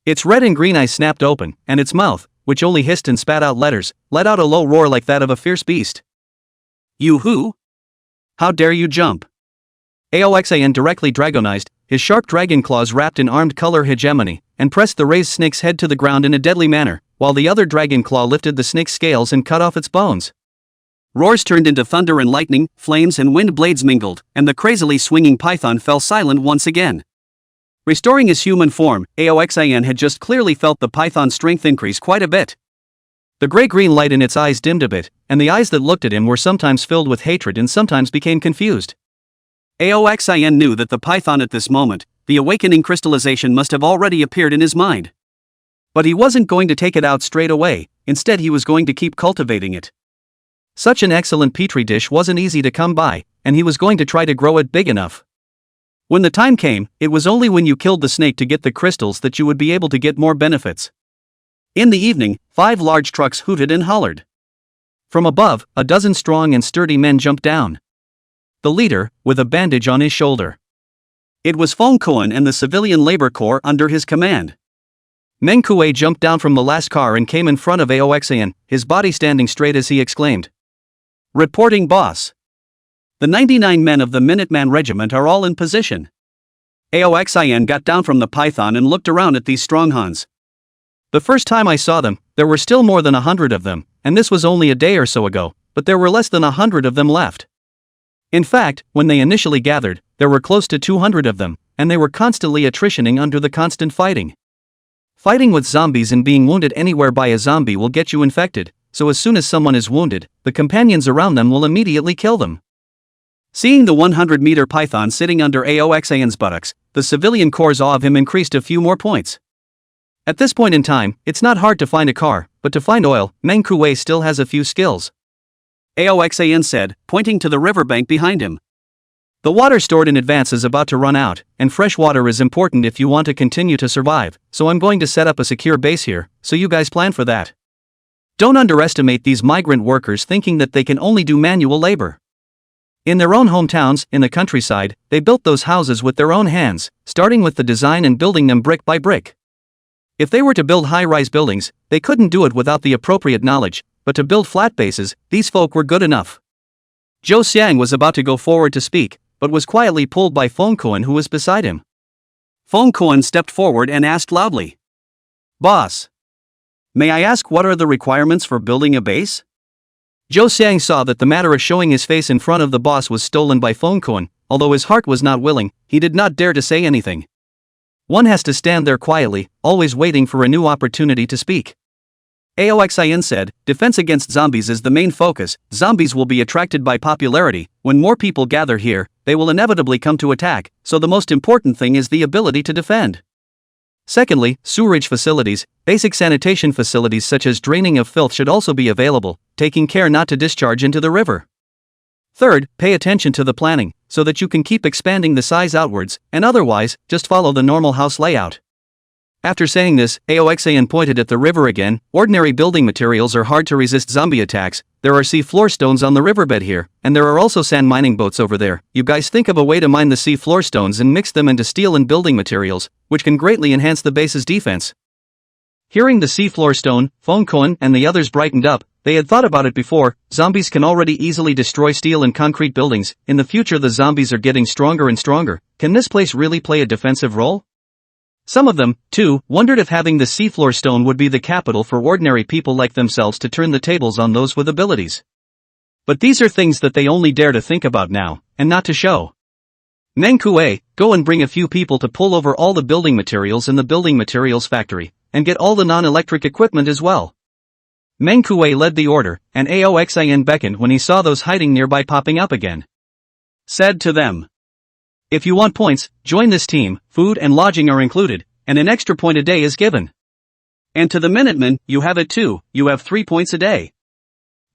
Its red and green eyes snapped open, and its mouth, which only hissed and spat out letters, let out a low roar like that of a fierce beast. "You who? How dare you jump?" Aoxin directly dragonized, his sharp dragon claws wrapped in armed color hegemony, and pressed the raised snake's head to the ground in a deadly manner, while the other dragon claw lifted the snake's scales and cut off its bones. Roars turned into thunder and lightning, flames and wind blades mingled, and the crazily swinging python fell silent once again. Restoring his human form, Aoxin had just clearly felt the python's strength increase quite a bit. The gray-green light in its eyes dimmed a bit, and the eyes that looked at him were sometimes filled with hatred and sometimes became confused. Aoxin knew that the python at this moment, the awakening crystallization must have already appeared in his mind. But he wasn't going to take it out straight away, instead he was going to keep cultivating it. Such an excellent petri dish wasn't easy to come by, and he was going to try to grow it big enough. When the time came, it was only when you killed the snake to get the crystals that you would be able to get more benefits. In the evening, 5 large trucks hooted and hollered. From above, a dozen strong and sturdy men jumped down. The leader, with a bandage on his shoulder. It was Fong Koan and the civilian labor corps under his command. Meng Kuei jumped down from the last car and came in front of Aoxan, his body standing straight as he exclaimed. Reporting, boss. The 99 men of the Minuteman regiment are all in position. Aoxan got down from the python and looked around at these stronghans. The first time I saw them, there were still more than 100 of them, and this was only a day or so ago, but there were less than 100 of them left. In fact, when they initially gathered, there were close to 200 of them, and they were constantly attritioning under the constant fighting. Fighting with zombies and being wounded anywhere by a zombie will get you infected, so as soon as someone is wounded, the companions around them will immediately kill them. Seeing the 100-meter python sitting under Aoxan's buttocks, the civilian corps' awe of him increased a few more points. At this point in time, it's not hard to find a car, but to find oil, Meng Kuei still has a few skills. Aoxan said, pointing to the riverbank behind him. The water stored in advance is about to run out, and fresh water is important if you want to continue to survive, so I'm going to set up a secure base here, so you guys plan for that. Don't underestimate these migrant workers thinking that they can only do manual labor. In their own hometowns, in the countryside, they built those houses with their own hands, starting with the design and building them brick by brick. If they were to build high-rise buildings, they couldn't do it without the appropriate knowledge, but to build flat bases, these folk were good enough. Zhou Xiang was about to go forward to speak, but was quietly pulled by Fong Koan, who was beside him. Fong Koan stepped forward and asked loudly. Boss. May I ask what are the requirements for building a base? Zhou Xiang saw that the matter of showing his face in front of the boss was stolen by Fong Koan. Although his heart was not willing, he did not dare to say anything. One has to stand there quietly, always waiting for a new opportunity to speak. Aoxan said, defense against zombies is the main focus. Zombies will be attracted by popularity. When more people gather here, they will inevitably come to attack, so the most important thing is the ability to defend. Secondly, sewerage facilities, basic sanitation facilities such as draining of filth should also be available, taking care not to discharge into the river. Third, pay attention to the planning, so that you can keep expanding the size outwards, and otherwise, just follow the normal house layout. After saying this, Aoxan pointed at the river again. Ordinary building materials are hard to resist zombie attacks. There are sea floor stones on the riverbed here, and there are also sand mining boats over there. You guys think of a way to mine the sea floor stones and mix them into steel and building materials, which can greatly enhance the base's defense. Hearing the sea floor stone, Fong Koan and the others brightened up. They had thought about it before. Zombies can already easily destroy steel and concrete buildings. In the future the zombies are getting stronger and stronger. Can this place really play a defensive role? Some of them, too, wondered if having the seafloor stone would be the capital for ordinary people like themselves to turn the tables on those with abilities. But these are things that they only dare to think about now, and not to show. Meng Kuei, go and bring a few people to pull over all the building materials in the building materials factory, and get all the non-electric equipment as well. Meng Kuei led the order, and Aoxan beckoned when he saw those hiding nearby popping up again. Said to them. If you want points, join this team. Food and lodging are included, and an extra point a day is given. And to the Minutemen, you have it too, you have 3 points a day.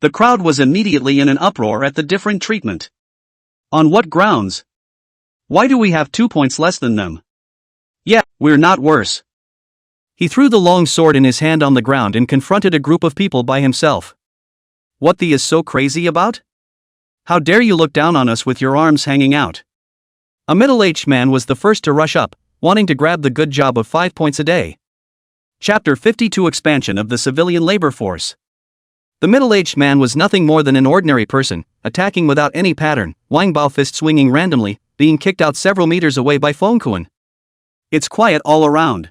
The crowd was immediately in an uproar at the different treatment. On what grounds? Why do we have 2 points less than them? Yeah, we're not worse. He threw the long sword in his hand on the ground and confronted a group of people by himself. What the is so crazy about? How dare you look down on us with your arms hanging out? A middle-aged man was the first to rush up, wanting to grab the good job of 5 points a day. Chapter 52 Expansion of the Civilian Labor Force. The middle-aged man was nothing more than an ordinary person, attacking without any pattern, Wangbao fist swinging randomly, being kicked out several meters away by Fong Koan. It's quiet all around.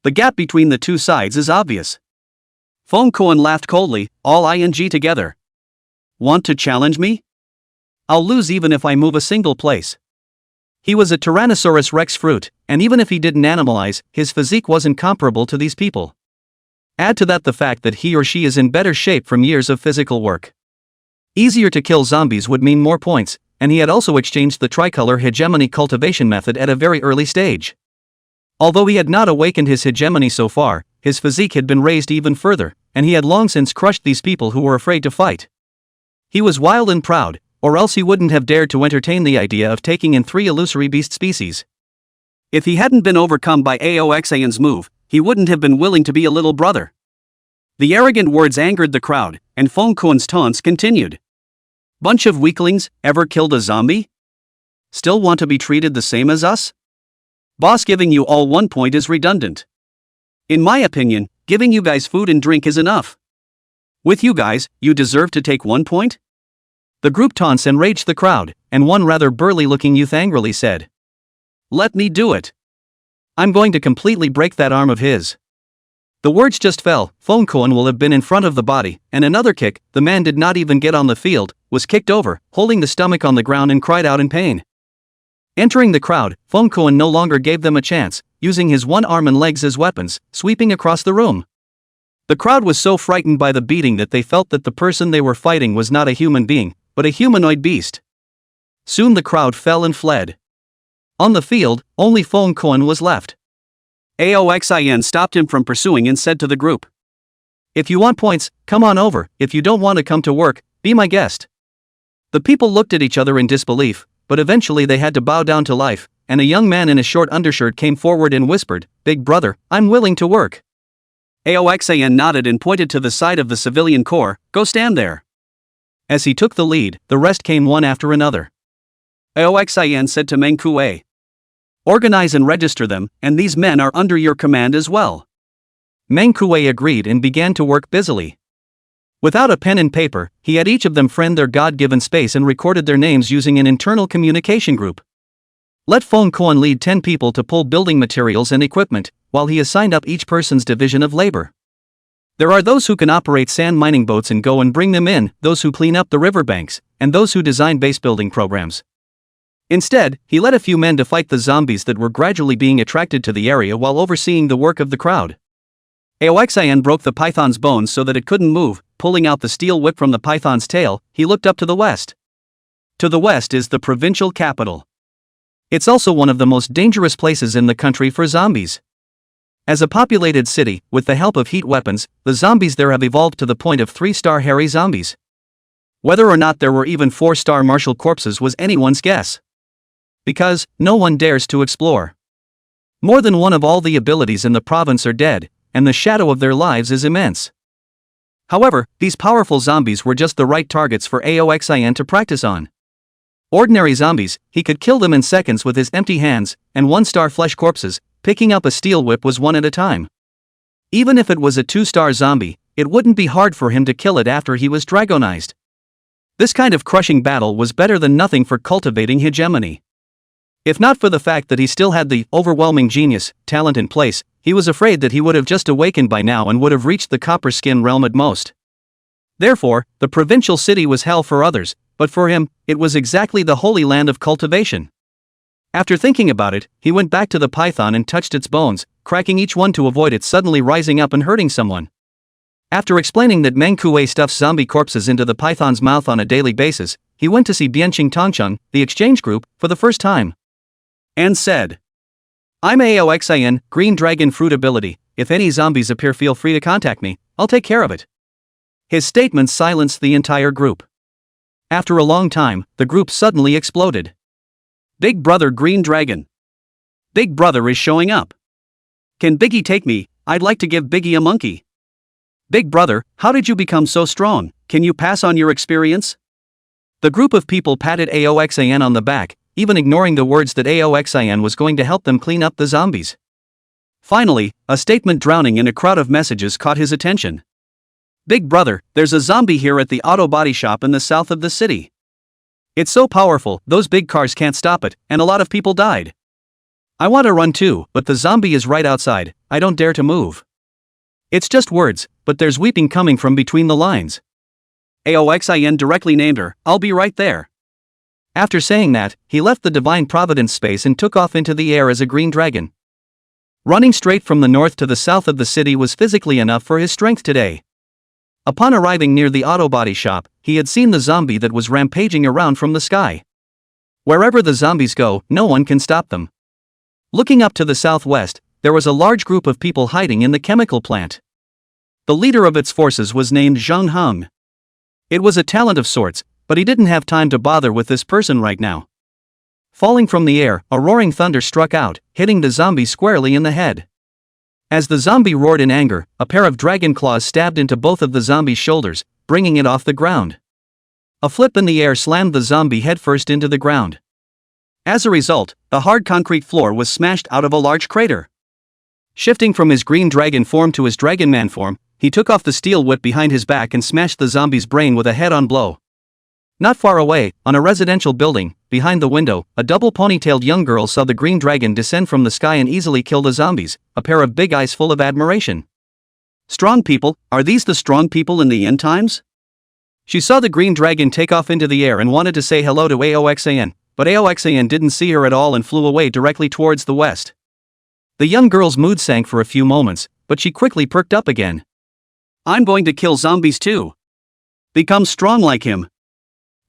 The gap between the two sides is obvious. Fong Koan laughed coldly, all ing together. Want to challenge me? I'll lose even if I move a single place. He was a Tyrannosaurus Rex fruit, and even if he didn't animalize, his physique wasn't comparable to these people. Add to that the fact that he or she is in better shape from years of physical work. Easier to kill zombies would mean more points, and he had also exchanged the tricolor hegemony cultivation method at a very early stage. Although he had not awakened his hegemony so far, his physique had been raised even further, and he had long since crushed these people who were afraid to fight. He was wild and proud, or else he wouldn't have dared to entertain the idea of taking in 3 illusory beast species. If he hadn't been overcome by Aoxan's move, he wouldn't have been willing to be a little brother. The arrogant words angered the crowd, and Fong Kuan's taunts continued. Bunch of weaklings, ever killed a zombie? Still want to be treated the same as us? Boss giving you all 1 point is redundant. In my opinion, giving you guys food and drink is enough. With you guys, you deserve to take 1 point? The group taunts enraged the crowd, and one rather burly-looking youth angrily said, "Let me do it. I'm going to completely break that arm of his." The words just fell. Fong Kuan will have been in front of the body, and another kick, the man did not even get on the field, was kicked over, holding the stomach on the ground and cried out in pain. Entering the crowd, Fong Kuan no longer gave them a chance, using his one arm and legs as weapons, sweeping across the room. The crowd was so frightened by the beating that they felt that the person they were fighting was not a human being, but a humanoid beast. Soon the crowd fell and fled. On the field, only Fong Kuan was left. Aoxin stopped him from pursuing and said to the group, "If you want points, come on over. If you don't want to come to work, be my guest." The people looked at each other in disbelief, but eventually they had to bow down to life, and a young man in a short undershirt came forward and whispered, "Big brother, I'm willing to work." Aoxin nodded and pointed to the side of the civilian corps, "Go stand there." As he took the lead, the rest came one after another. Aoxin said to Meng Kuei, "Organize and register them, and these men are under your command as well." Meng Kuei agreed and began to work busily. Without a pen and paper, he had each of them friend their God-given space and recorded their names using an internal communication group. Let Fong Kuan lead 10 people to pull building materials and equipment, while he assigned up each person's division of labor. There are those who can operate sand mining boats and go and bring them in, those who clean up the riverbanks, and those who design base building programs. Instead, he led a few men to fight the zombies that were gradually being attracted to the area while overseeing the work of the crowd. Aoxin broke the python's bones so that it couldn't move. Pulling out the steel whip from the python's tail, he looked up to the west. To the west is the provincial capital. It's also one of the most dangerous places in the country for zombies. As a populated city, with the help of heat weapons, the zombies there have evolved to the point of 3-star hairy zombies. Whether or not there were even 4-star martial corpses was anyone's guess. Because no one dares to explore. More than one of all the abilities in the province are dead, and the shadow of their lives is immense. However, these powerful zombies were just the right targets for Aoxin to practice on. Ordinary zombies, he could kill them in seconds with his empty hands, and 1-star flesh corpses, picking up a steel whip was one at a time. Even if it was a 2-star zombie, it wouldn't be hard for him to kill it after he was dragonized. This kind of crushing battle was better than nothing for cultivating hegemony. If not for the fact that he still had the overwhelming genius, talent in place, he was afraid that he would have just awakened by now and would have reached the copper skin realm at most. Therefore, the provincial city was hell for others, but for him, it was exactly the holy land of cultivation. After thinking about it, he went back to the python and touched its bones, cracking each one to avoid it suddenly rising up and hurting someone. After explaining that Meng Kuei stuffs zombie corpses into the python's mouth on a daily basis, he went to see Bianqing Tongcheng, the exchange group, for the first time. And said, "I'm Aoxin, Green Dragon Fruit Ability. If any zombies appear, feel free to contact me, I'll take care of it." His statements silenced the entire group. After a long time, the group suddenly exploded. "Big Brother Green Dragon. Big Brother is showing up. Can Biggie take me? I'd like to give Biggie a monkey. Big Brother, how did you become so strong? Can you pass on your experience?" The group of people patted Aoxin on the back, even ignoring the words that Aoxin was going to help them clean up the zombies. Finally, a statement drowning in a crowd of messages caught his attention. "Big Brother, there's a zombie here at the auto body shop in the south of the city. It's so powerful, those big cars can't stop it, and a lot of people died. I want to run too, but the zombie is right outside, I don't dare to move." It's just words, but there's weeping coming from between the lines. Aoxin directly named her, "I'll be right there." After saying that, he left the Divine Providence space and took off into the air as a green dragon. Running straight from the north to the south of the city was physically enough for his strength today. Upon arriving near the auto body shop, he had seen the zombie that was rampaging around from the sky. Wherever the zombies go, no one can stop them. Looking up to the southwest, there was a large group of people hiding in the chemical plant. The leader of its forces was named Zhang Heng. It was a talent of sorts, but he didn't have time to bother with this person right now. Falling from the air, a roaring thunder struck out, hitting the zombie squarely in the head. As the zombie roared in anger, a pair of dragon claws stabbed into both of the zombie's shoulders, bringing it off the ground. A flip in the air slammed the zombie headfirst into the ground. As a result, the hard concrete floor was smashed out of a large crater. Shifting from his green dragon form to his dragon man form, he took off the steel whip behind his back and smashed the zombie's brain with a head-on blow. Not far away, on a residential building, behind the window, a double ponytailed young girl saw the green dragon descend from the sky and easily kill the zombies, a pair of big eyes full of admiration. Strong people, are these the strong people in the end times? She saw the green dragon take off into the air and wanted to say hello to Aoxan, but Aoxan didn't see her at all and flew away directly towards the west. The young girl's mood sank for a few moments, but she quickly perked up again. I'm going to kill zombies too. Become strong like him.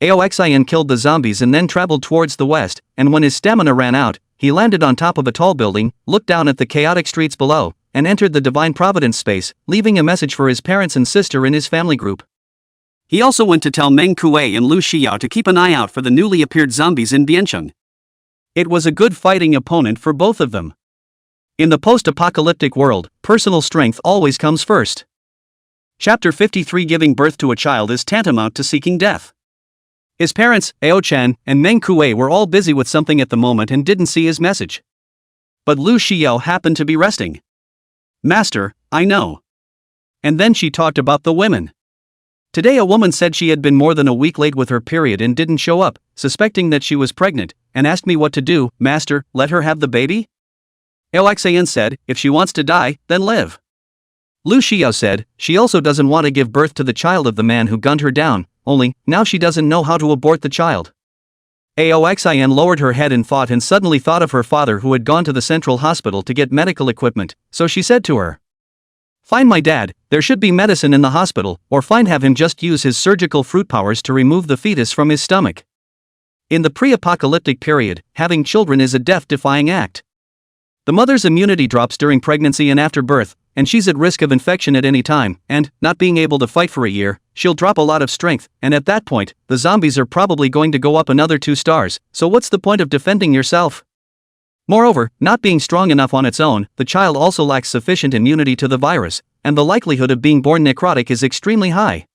Aoxan killed the zombies and then traveled towards the west, and when his stamina ran out, he landed on top of a tall building, looked down at the chaotic streets below, and entered the Divine Providence space, leaving a message for his parents and sister in his family group. He also went to tell Meng Kuei and Lu Xiao to keep an eye out for the newly appeared zombies in Biancheng. It was a good fighting opponent for both of them. In the post-apocalyptic world, personal strength always comes first. Chapter 53 Giving birth to a child is tantamount to seeking death. His parents, Ao-chan, and Meng Kuei were all busy with something at the moment and didn't see his message. But Lu Xiao happened to be resting. Master, I know. And then she talked about the women. Today a woman said she had been more than a week late with her period and didn't show up, suspecting that she was pregnant, and asked me what to do. Master, let her have the baby? Aoxan said, if she wants to die, then live. Lu Xiao said, she also doesn't want to give birth to the child of the man who gunned her down, only, now she doesn't know how to abort the child. Aoxan lowered her head in thought and suddenly thought of her father who had gone to the central hospital to get medical equipment, so she said to her, find my dad, there should be medicine in the hospital, or have him just use his surgical fruit powers to remove the fetus from his stomach. In the pre-apocalyptic period, having children is a death-defying act. The mother's immunity drops during pregnancy and after birth, and she's at risk of infection at any time, and, not being able to fight for a year, she'll drop a lot of strength, and at that point, the zombies are probably going to go up another 2 stars, so what's the point of defending yourself? Moreover, not being strong enough on its own, the child also lacks sufficient immunity to the virus, and the likelihood of being born necrotic is extremely high.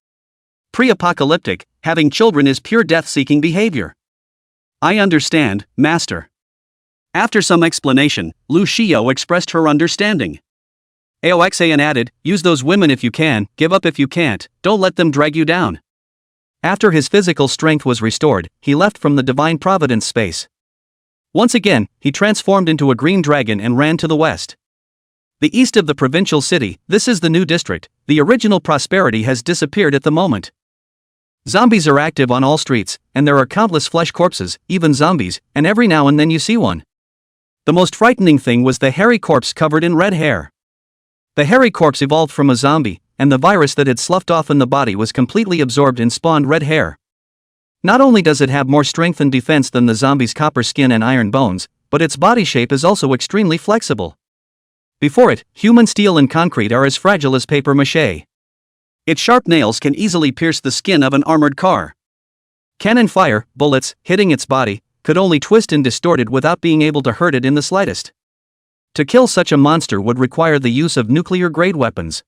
Pre-apocalyptic, having children is pure death-seeking behavior. I understand, Master. After some explanation, Lu Xiao expressed her understanding. Aoxan added, use those women if you can, give up if you can't, don't let them drag you down. After his physical strength was restored, he left from the Divine Providence space. Once again, he transformed into a green dragon and ran to the west. The east of the provincial city, this is the new district, the original prosperity has disappeared at the moment. Zombies are active on all streets, and there are countless flesh corpses, even zombies, and every now and then you see one. The most frightening thing was the hairy corpse covered in red hair. The hairy corpse evolved from a zombie, and the virus that had sloughed off in the body was completely absorbed and spawned red hair. Not only does it have more strength and defense than the zombie's copper skin and iron bones, but its body shape is also extremely flexible. Before it, human steel and concrete are as fragile as paper mache. Its sharp nails can easily pierce the skin of an armored car. Cannon fire, bullets, hitting its body, could only twist and distort it without being able to hurt it in the slightest. To kill such a monster would require the use of nuclear-grade weapons.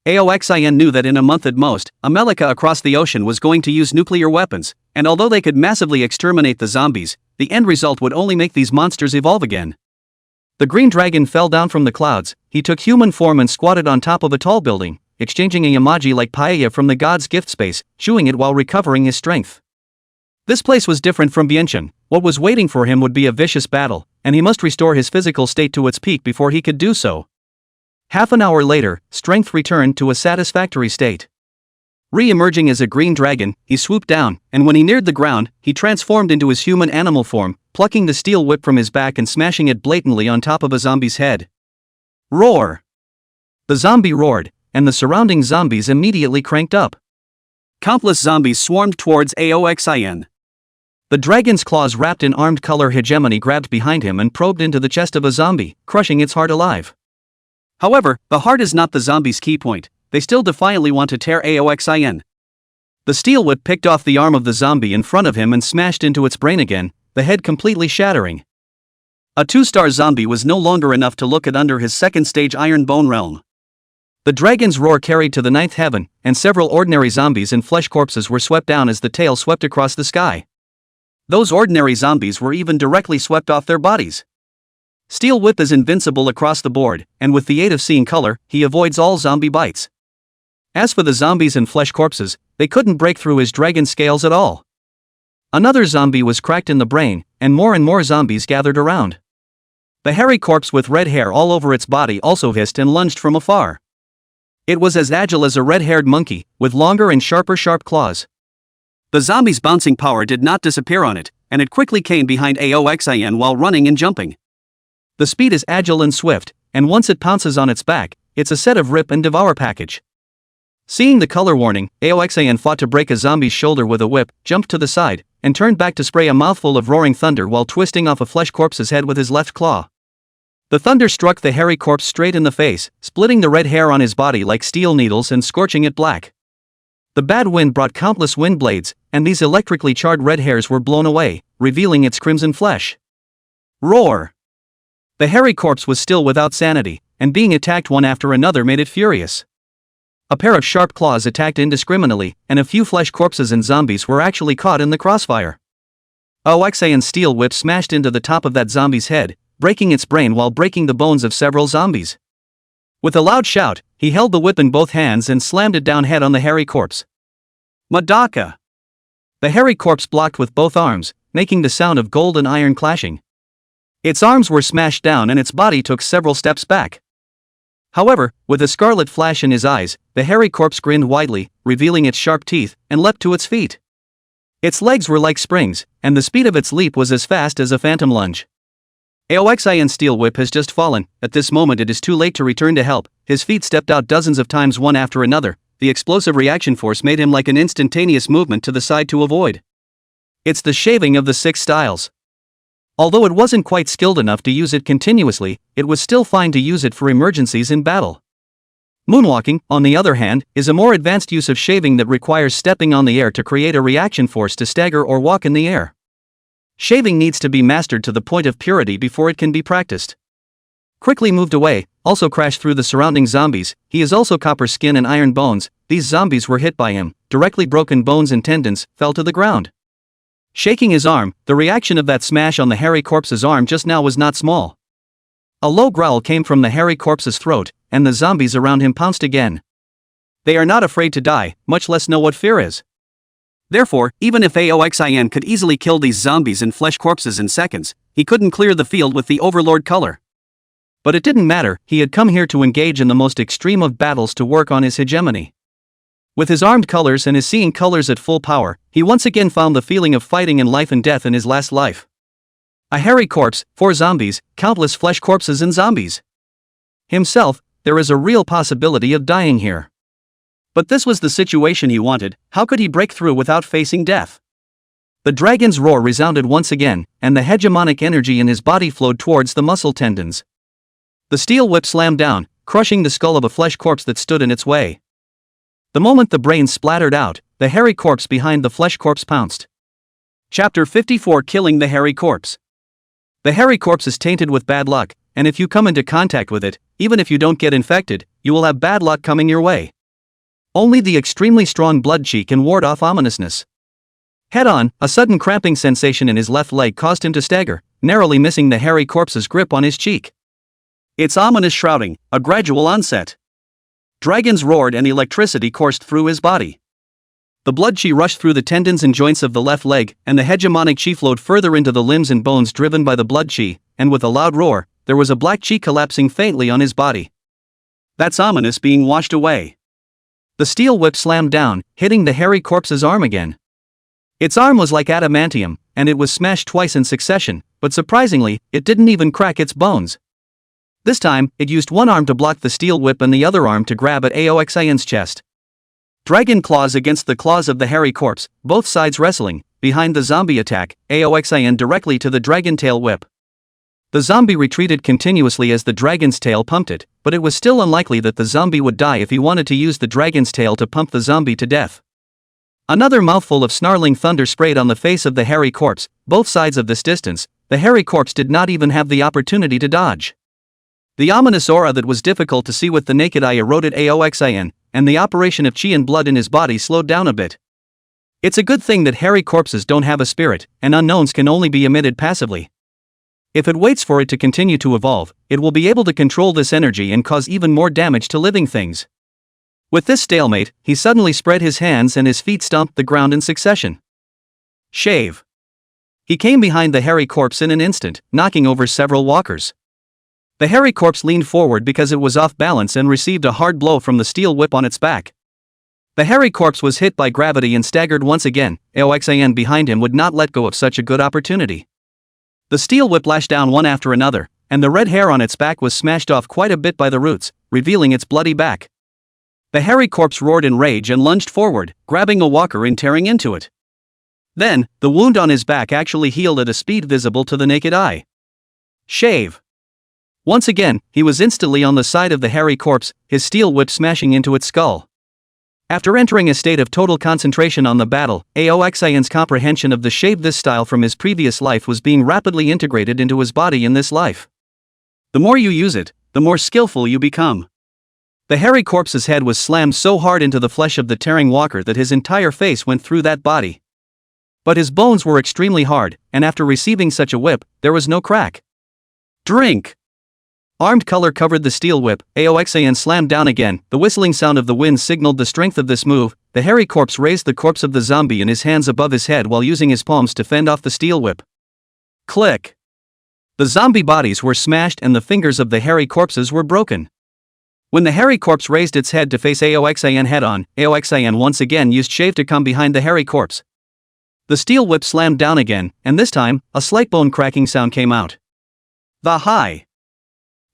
Aoxan knew that in a month at most, America across the ocean was going to use nuclear weapons, and although they could massively exterminate the zombies, the end result would only make these monsters evolve again. The green dragon fell down from the clouds, he took human form and squatted on top of a tall building, exchanging a yamaji like paella from the god's gift space, chewing it while recovering his strength. This place was different from Biancheng. What was waiting for him would be a vicious battle, and he must restore his physical state to its peak before he could do so. Half an hour later, strength returned to a satisfactory state. Re-emerging as a green dragon, he swooped down, and when he neared the ground, he transformed into his human animal form, plucking the steel whip from his back and smashing it blatantly on top of a zombie's head. Roar! The zombie roared, and the surrounding zombies immediately cranked up. Countless zombies swarmed towards Aoxan. The dragon's claws wrapped in armed color hegemony grabbed behind him and probed into the chest of a zombie, crushing its heart alive. However, the heart is not the zombie's key point, they still defiantly want to tear Aoxan. The steel whip picked off the arm of the zombie in front of him and smashed into its brain again, the head completely shattering. A 2-star zombie was no longer enough to look at under his second-stage Iron Bone realm. The dragon's roar carried to the 9th heaven, and several ordinary zombies and flesh corpses were swept down as the tail swept across the sky. Those ordinary zombies were even directly swept off their bodies. Steel Whip is invincible across the board, and with the aid of seeing color, he avoids all zombie bites. As for the zombies and flesh corpses, they couldn't break through his dragon scales at all. Another zombie was cracked in the brain, and more zombies gathered around. The hairy corpse with red hair all over its body also hissed and lunged from afar. It was as agile as a red-haired monkey, with longer and sharp claws. The zombie's bouncing power did not disappear on it, and it quickly came behind Aoxin while running and jumping. The speed is agile and swift, and once it pounces on its back, it's a set of rip and devour package. Seeing the color warning, Aoxin fought to break a zombie's shoulder with a whip, jumped to the side, and turned back to spray a mouthful of roaring thunder while twisting off a flesh corpse's head with his left claw. The thunder struck the hairy corpse straight in the face, splitting the red hair on his body like steel needles and scorching it black. The bad wind brought countless wind blades, and these electrically charred red hairs were blown away, revealing its crimson flesh. Roar! The hairy corpse was still without sanity, and being attacked one after another made it furious. A pair of sharp claws attacked indiscriminately, and a few flesh corpses and zombies were actually caught in the crossfire. Aoxin's steel whip smashed into the top of that zombie's head, breaking its brain while breaking the bones of several zombies. With a loud shout, he held the whip in both hands and slammed it down head on the hairy corpse. Madaka! The hairy corpse blocked with both arms, making the sound of gold and iron clashing. Its arms were smashed down and its body took several steps back. However, with a scarlet flash in his eyes, the hairy corpse grinned widely, revealing its sharp teeth, and leapt to its feet. Its legs were like springs, and the speed of its leap was as fast as a phantom lunge. Aoxin's steel whip has just fallen. At this moment it is too late to return to help. His feet stepped out dozens of times one after another. The explosive reaction force made him like an instantaneous movement to the side to avoid. It's the shaving of the 6 styles. Although it wasn't quite skilled enough to use it continuously, it was still fine to use it for emergencies in battle. Moonwalking, on the other hand, is a more advanced use of shaving that requires stepping on the air to create a reaction force to stagger or walk in the air. Shaving needs to be mastered to the point of purity before it can be practiced. Quickly moved away, also crashed through the surrounding zombies. He is also copper skin and iron bones. These zombies were hit by him, directly broken bones and tendons, fell to the ground. Shaking his arm, the reaction of that smash on the hairy corpse's arm just now was not small. A low growl came from the hairy corpse's throat, and the zombies around him pounced again. They are not afraid to die, much less know what fear is. Therefore, even if Aoxin could easily kill these zombies and flesh corpses in seconds, he couldn't clear the field with the Overlord color. But it didn't matter, he had come here to engage in the most extreme of battles to work on his hegemony. With his armed colors and his seeing colors at full power, he once again found the feeling of fighting in life and death in his last life. A hairy corpse, 4 zombies, countless flesh corpses and zombies. Himself, there is a real possibility of dying here. But this was the situation he wanted. How could he break through without facing death? The dragon's roar resounded once again, and the hegemonic energy in his body flowed towards the muscle tendons. The steel whip slammed down, crushing the skull of a flesh corpse that stood in its way. The moment the brains splattered out, the hairy corpse behind the flesh corpse pounced. Chapter 54: Killing the Hairy Corpse. The hairy corpse is tainted with bad luck, and if you come into contact with it, even if you don't get infected, you will have bad luck coming your way. Only the extremely strong blood chi can ward off ominousness. Head-on, a sudden cramping sensation in his left leg caused him to stagger, narrowly missing the hairy corpse's grip on his cheek. It's ominous shrouding, a gradual onset. Dragons roared and electricity coursed through his body. The blood chi rushed through the tendons and joints of the left leg, and the hegemonic chi flowed further into the limbs and bones driven by the blood chi, and with a loud roar, there was a black chi collapsing faintly on his body. That's ominous being washed away. The steel whip slammed down, hitting the hairy corpse's arm again. Its arm was like adamantium, and it was smashed twice in succession, but surprisingly, it didn't even crack its bones. This time, it used one arm to block the steel whip and the other arm to grab at Aoxin's chest. Dragon claws against the claws of the hairy corpse, both sides wrestling. Behind the zombie attack, Aoxin directly to the dragon tail whip. The zombie retreated continuously as the dragon's tail pumped it, but it was still unlikely that the zombie would die if he wanted to use the dragon's tail to pump the zombie to death. Another mouthful of snarling thunder sprayed on the face of the hairy corpse. Both sides of this distance, the hairy corpse did not even have the opportunity to dodge. The ominous aura that was difficult to see with the naked eye eroded Aoxin, and the operation of chi and blood in his body slowed down a bit. It's a good thing that hairy corpses don't have a spirit, and unknowns can only be emitted passively. If it waits for it to continue to evolve, it will be able to control this energy and cause even more damage to living things. With this stalemate, he suddenly spread his hands and his feet stomped the ground in succession. Shave. He came behind the hairy corpse in an instant, knocking over several walkers. The hairy corpse leaned forward because it was off balance and received a hard blow from the steel whip on its back. The hairy corpse was hit by gravity and staggered once again. Aoxin behind him would not let go of such a good opportunity. The steel whip lashed down one after another, and the red hair on its back was smashed off quite a bit by the roots, revealing its bloody back. The hairy corpse roared in rage and lunged forward, grabbing a walker and tearing into it. Then, the wound on his back actually healed at a speed visible to the naked eye. Shave. Once again, he was instantly on the side of the hairy corpse, his steel whip smashing into its skull. After entering a state of total concentration on the battle, Aoxin's comprehension of the shave this style from his previous life was being rapidly integrated into his body in this life. The more you use it, the more skillful you become. The hairy corpse's head was slammed so hard into the flesh of the tearing walker that his entire face went through that body. But his bones were extremely hard, and after receiving such a whip, there was no crack. Drink! Armed color covered the steel whip. Aoxin slammed down again. The whistling sound of the wind signaled the strength of this move. The hairy corpse raised the corpse of the zombie in his hands above his head while using his palms to fend off the steel whip. Click! The zombie bodies were smashed and the fingers of the hairy corpses were broken. When the hairy corpse raised its head to face Aoxin head-on, Aoxin once again used shave to come behind the hairy corpse. The steel whip slammed down again, and this time, a slight bone cracking sound came out. The high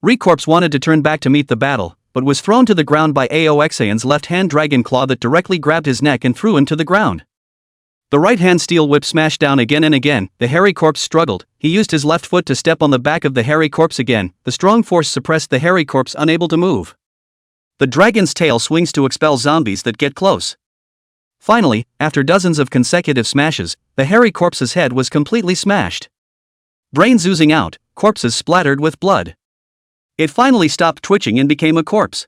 Recorpse wanted to turn back to meet the battle, but was thrown to the ground by Aoxin's left-hand dragon claw that directly grabbed his neck and threw him to the ground. The right-hand steel whip smashed down again and again. The hairy corpse struggled. He used his left foot to step on the back of the hairy corpse again. The strong force suppressed the hairy corpse, unable to move. The dragon's tail swings to expel zombies that get close. Finally, after dozens of consecutive smashes, the hairy corpse's head was completely smashed. Brains oozing out, corpses splattered with blood. It finally stopped twitching and became a corpse.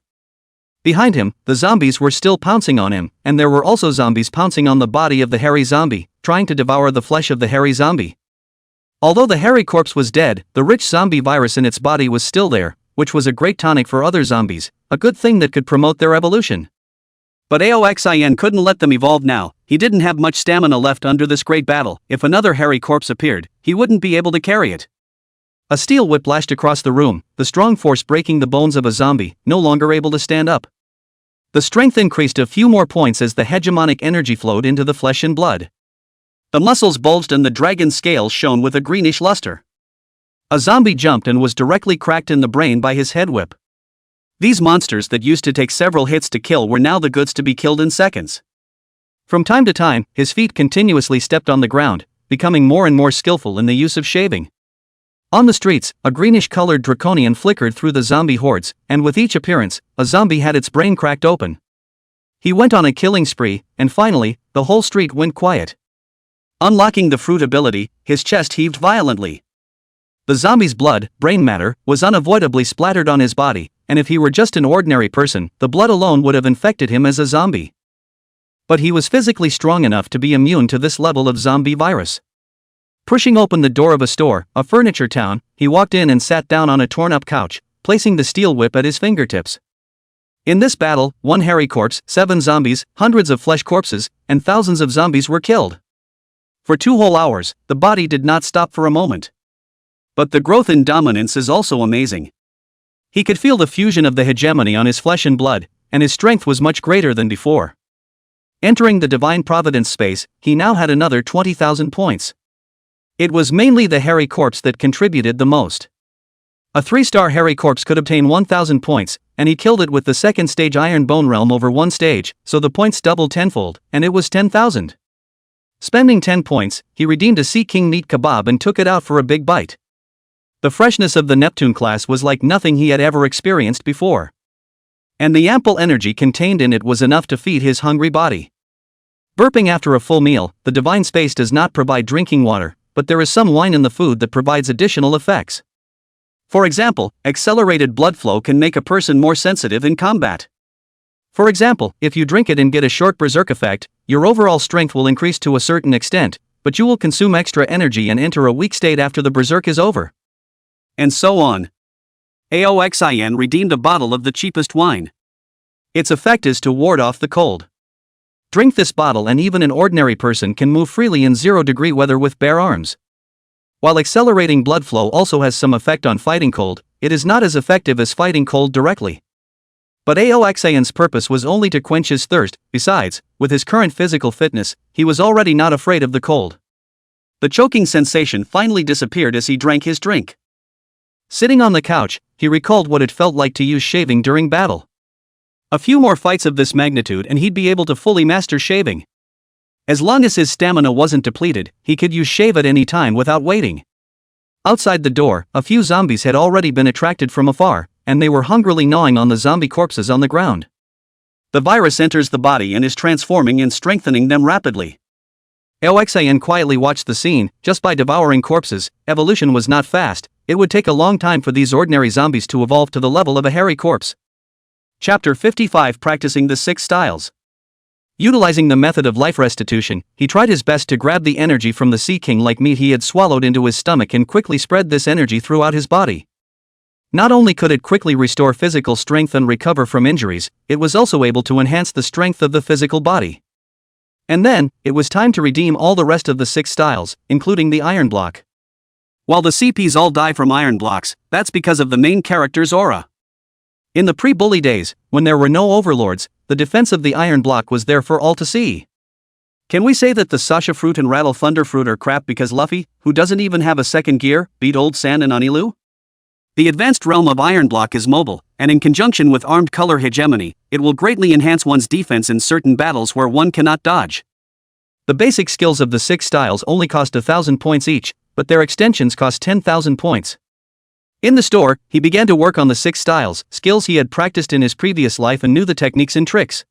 Behind him, the zombies were still pouncing on him, and there were also zombies pouncing on the body of the hairy zombie, trying to devour the flesh of the hairy zombie. Although the hairy corpse was dead, the rich zombie virus in its body was still there, which was a great tonic for other zombies, a good thing that could promote their evolution. But Aoxin couldn't let them evolve now. He didn't have much stamina left under this great battle. If another hairy corpse appeared, he wouldn't be able to carry it. A steel whip lashed across the room, the strong force breaking the bones of a zombie, no longer able to stand up. The strength increased a few more points as the hegemonic energy flowed into the flesh and blood. The muscles bulged and the dragon's scales shone with a greenish luster. A zombie jumped and was directly cracked in the brain by his head whip. These monsters that used to take several hits to kill were now the goods to be killed in seconds. From time to time, his feet continuously stepped on the ground, becoming more and more skillful in the use of shaving. On the streets, a greenish-colored draconian flickered through the zombie hordes, and with each appearance, a zombie had its brain cracked open. He went on a killing spree, and finally, the whole street went quiet. Unlocking the fruit ability, his chest heaved violently. The zombie's blood, brain matter, was unavoidably splattered on his body, and if he were just an ordinary person, the blood alone would have infected him as a zombie. But he was physically strong enough to be immune to this level of zombie virus. Pushing open the door of a store, a furniture town, he walked in and sat down on a torn-up couch, placing the steel whip at his fingertips. In this battle, one hairy corpse, 7 zombies, hundreds of flesh corpses, and thousands of zombies were killed. For 2 whole hours, the body did not stop for a moment. But the growth in dominance is also amazing. He could feel the fusion of the hegemony on his flesh and blood, and his strength was much greater than before. Entering the Divine Providence space, he now had another 20,000 points. It was mainly the hairy corpse that contributed the most. A 3-star hairy corpse could obtain 1,000 points, and he killed it with the second stage Iron Bone Realm over 1 stage, so the points doubled tenfold, and it was 10,000. Spending 10 points, he redeemed a Sea King meat kebab and took it out for a big bite. The freshness of the Neptune class was like nothing he had ever experienced before. And the ample energy contained in it was enough to feed his hungry body. Burping after a full meal, the divine space does not provide drinking water, but there is some wine in the food that provides additional effects. For example, accelerated blood flow can make a person more sensitive in combat. For example, if you drink it and get a short berserk effect, your overall strength will increase to a certain extent, but you will consume extra energy and enter a weak state after the berserk is over. And so on. Aoxin redeemed a bottle of the cheapest wine. Its effect is to ward off the cold. Drink this bottle and even an ordinary person can move freely in 0-degree weather with bare arms. While accelerating blood flow also has some effect on fighting cold, it is not as effective as fighting cold directly. But Aoxin's purpose was only to quench his thirst. Besides, with his current physical fitness, he was already not afraid of the cold. The choking sensation finally disappeared as he drank his drink. Sitting on the couch, he recalled what it felt like to use shaving during battle. A few more fights of this magnitude and he'd be able to fully master shaving. As long as his stamina wasn't depleted, he could use shave at any time without waiting. Outside the door, a few zombies had already been attracted from afar, and they were hungrily gnawing on the zombie corpses on the ground. The virus enters the body and is transforming and strengthening them rapidly. Aoxin quietly watched the scene. Just by devouring corpses, evolution was not fast. It would take a long time for these ordinary zombies to evolve to the level of a hairy corpse. Chapter 55 Practicing the 6 Styles. Utilizing the method of life restitution, he tried his best to grab the energy from the Sea King like meat he had swallowed into his stomach and quickly spread this energy throughout his body. Not only could it quickly restore physical strength and recover from injuries, it was also able to enhance the strength of the physical body. And then, it was time to redeem all the rest of the 6 styles, including the iron block. While the CPs all die from iron blocks, that's because of the main character's aura. In the pre-bully days, when there were no overlords, the defense of the iron block was there for all to see. Can we say that the Sasha fruit and Rattle Thunder fruit are crap because Luffy, who doesn't even have a second gear, beat Old San and Anilu? The advanced realm of iron block is mobile, and in conjunction with armed color hegemony, it will greatly enhance one's defense in certain battles where one cannot dodge. The basic skills of the 6 styles only cost 1,000 points each, but their extensions cost 10,000 points. In the store, he began to work on the 6 styles, skills he had practiced in his previous life and knew the techniques and tricks.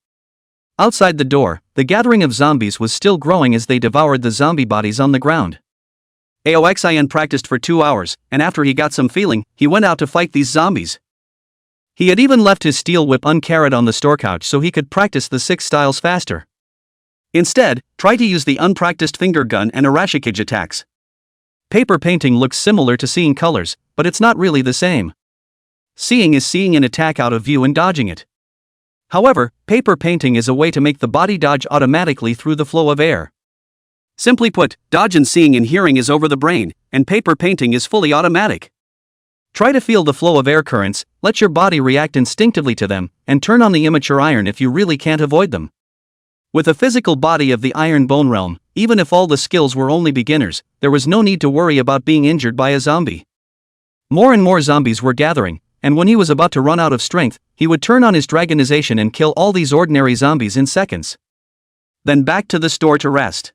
Outside the door, the gathering of zombies was still growing as they devoured the zombie bodies on the ground. Aoxin practiced for 2 hours, and after he got some feeling, he went out to fight these zombies. He had even left his steel whip uncarried on the store couch so he could practice the 6 styles faster. Instead, try to use the unpracticed finger gun and Arashikage attacks. Paper painting looks similar to seeing colors, but it's not really the same. Seeing is seeing an attack out of view and dodging it. However, paper painting is a way to make the body dodge automatically through the flow of air. Simply put, dodge and seeing and hearing is over the brain, and paper painting is fully automatic. Try to feel the flow of air currents, let your body react instinctively to them, and turn on the immature iron if you really can't avoid them. With a physical body of the iron bone realm, even if all the skills were only beginners, there was no need to worry about being injured by a zombie. More and more zombies were gathering, and when he was about to run out of strength, he would turn on his dragonization and kill all these ordinary zombies in seconds. Then back to the store to rest.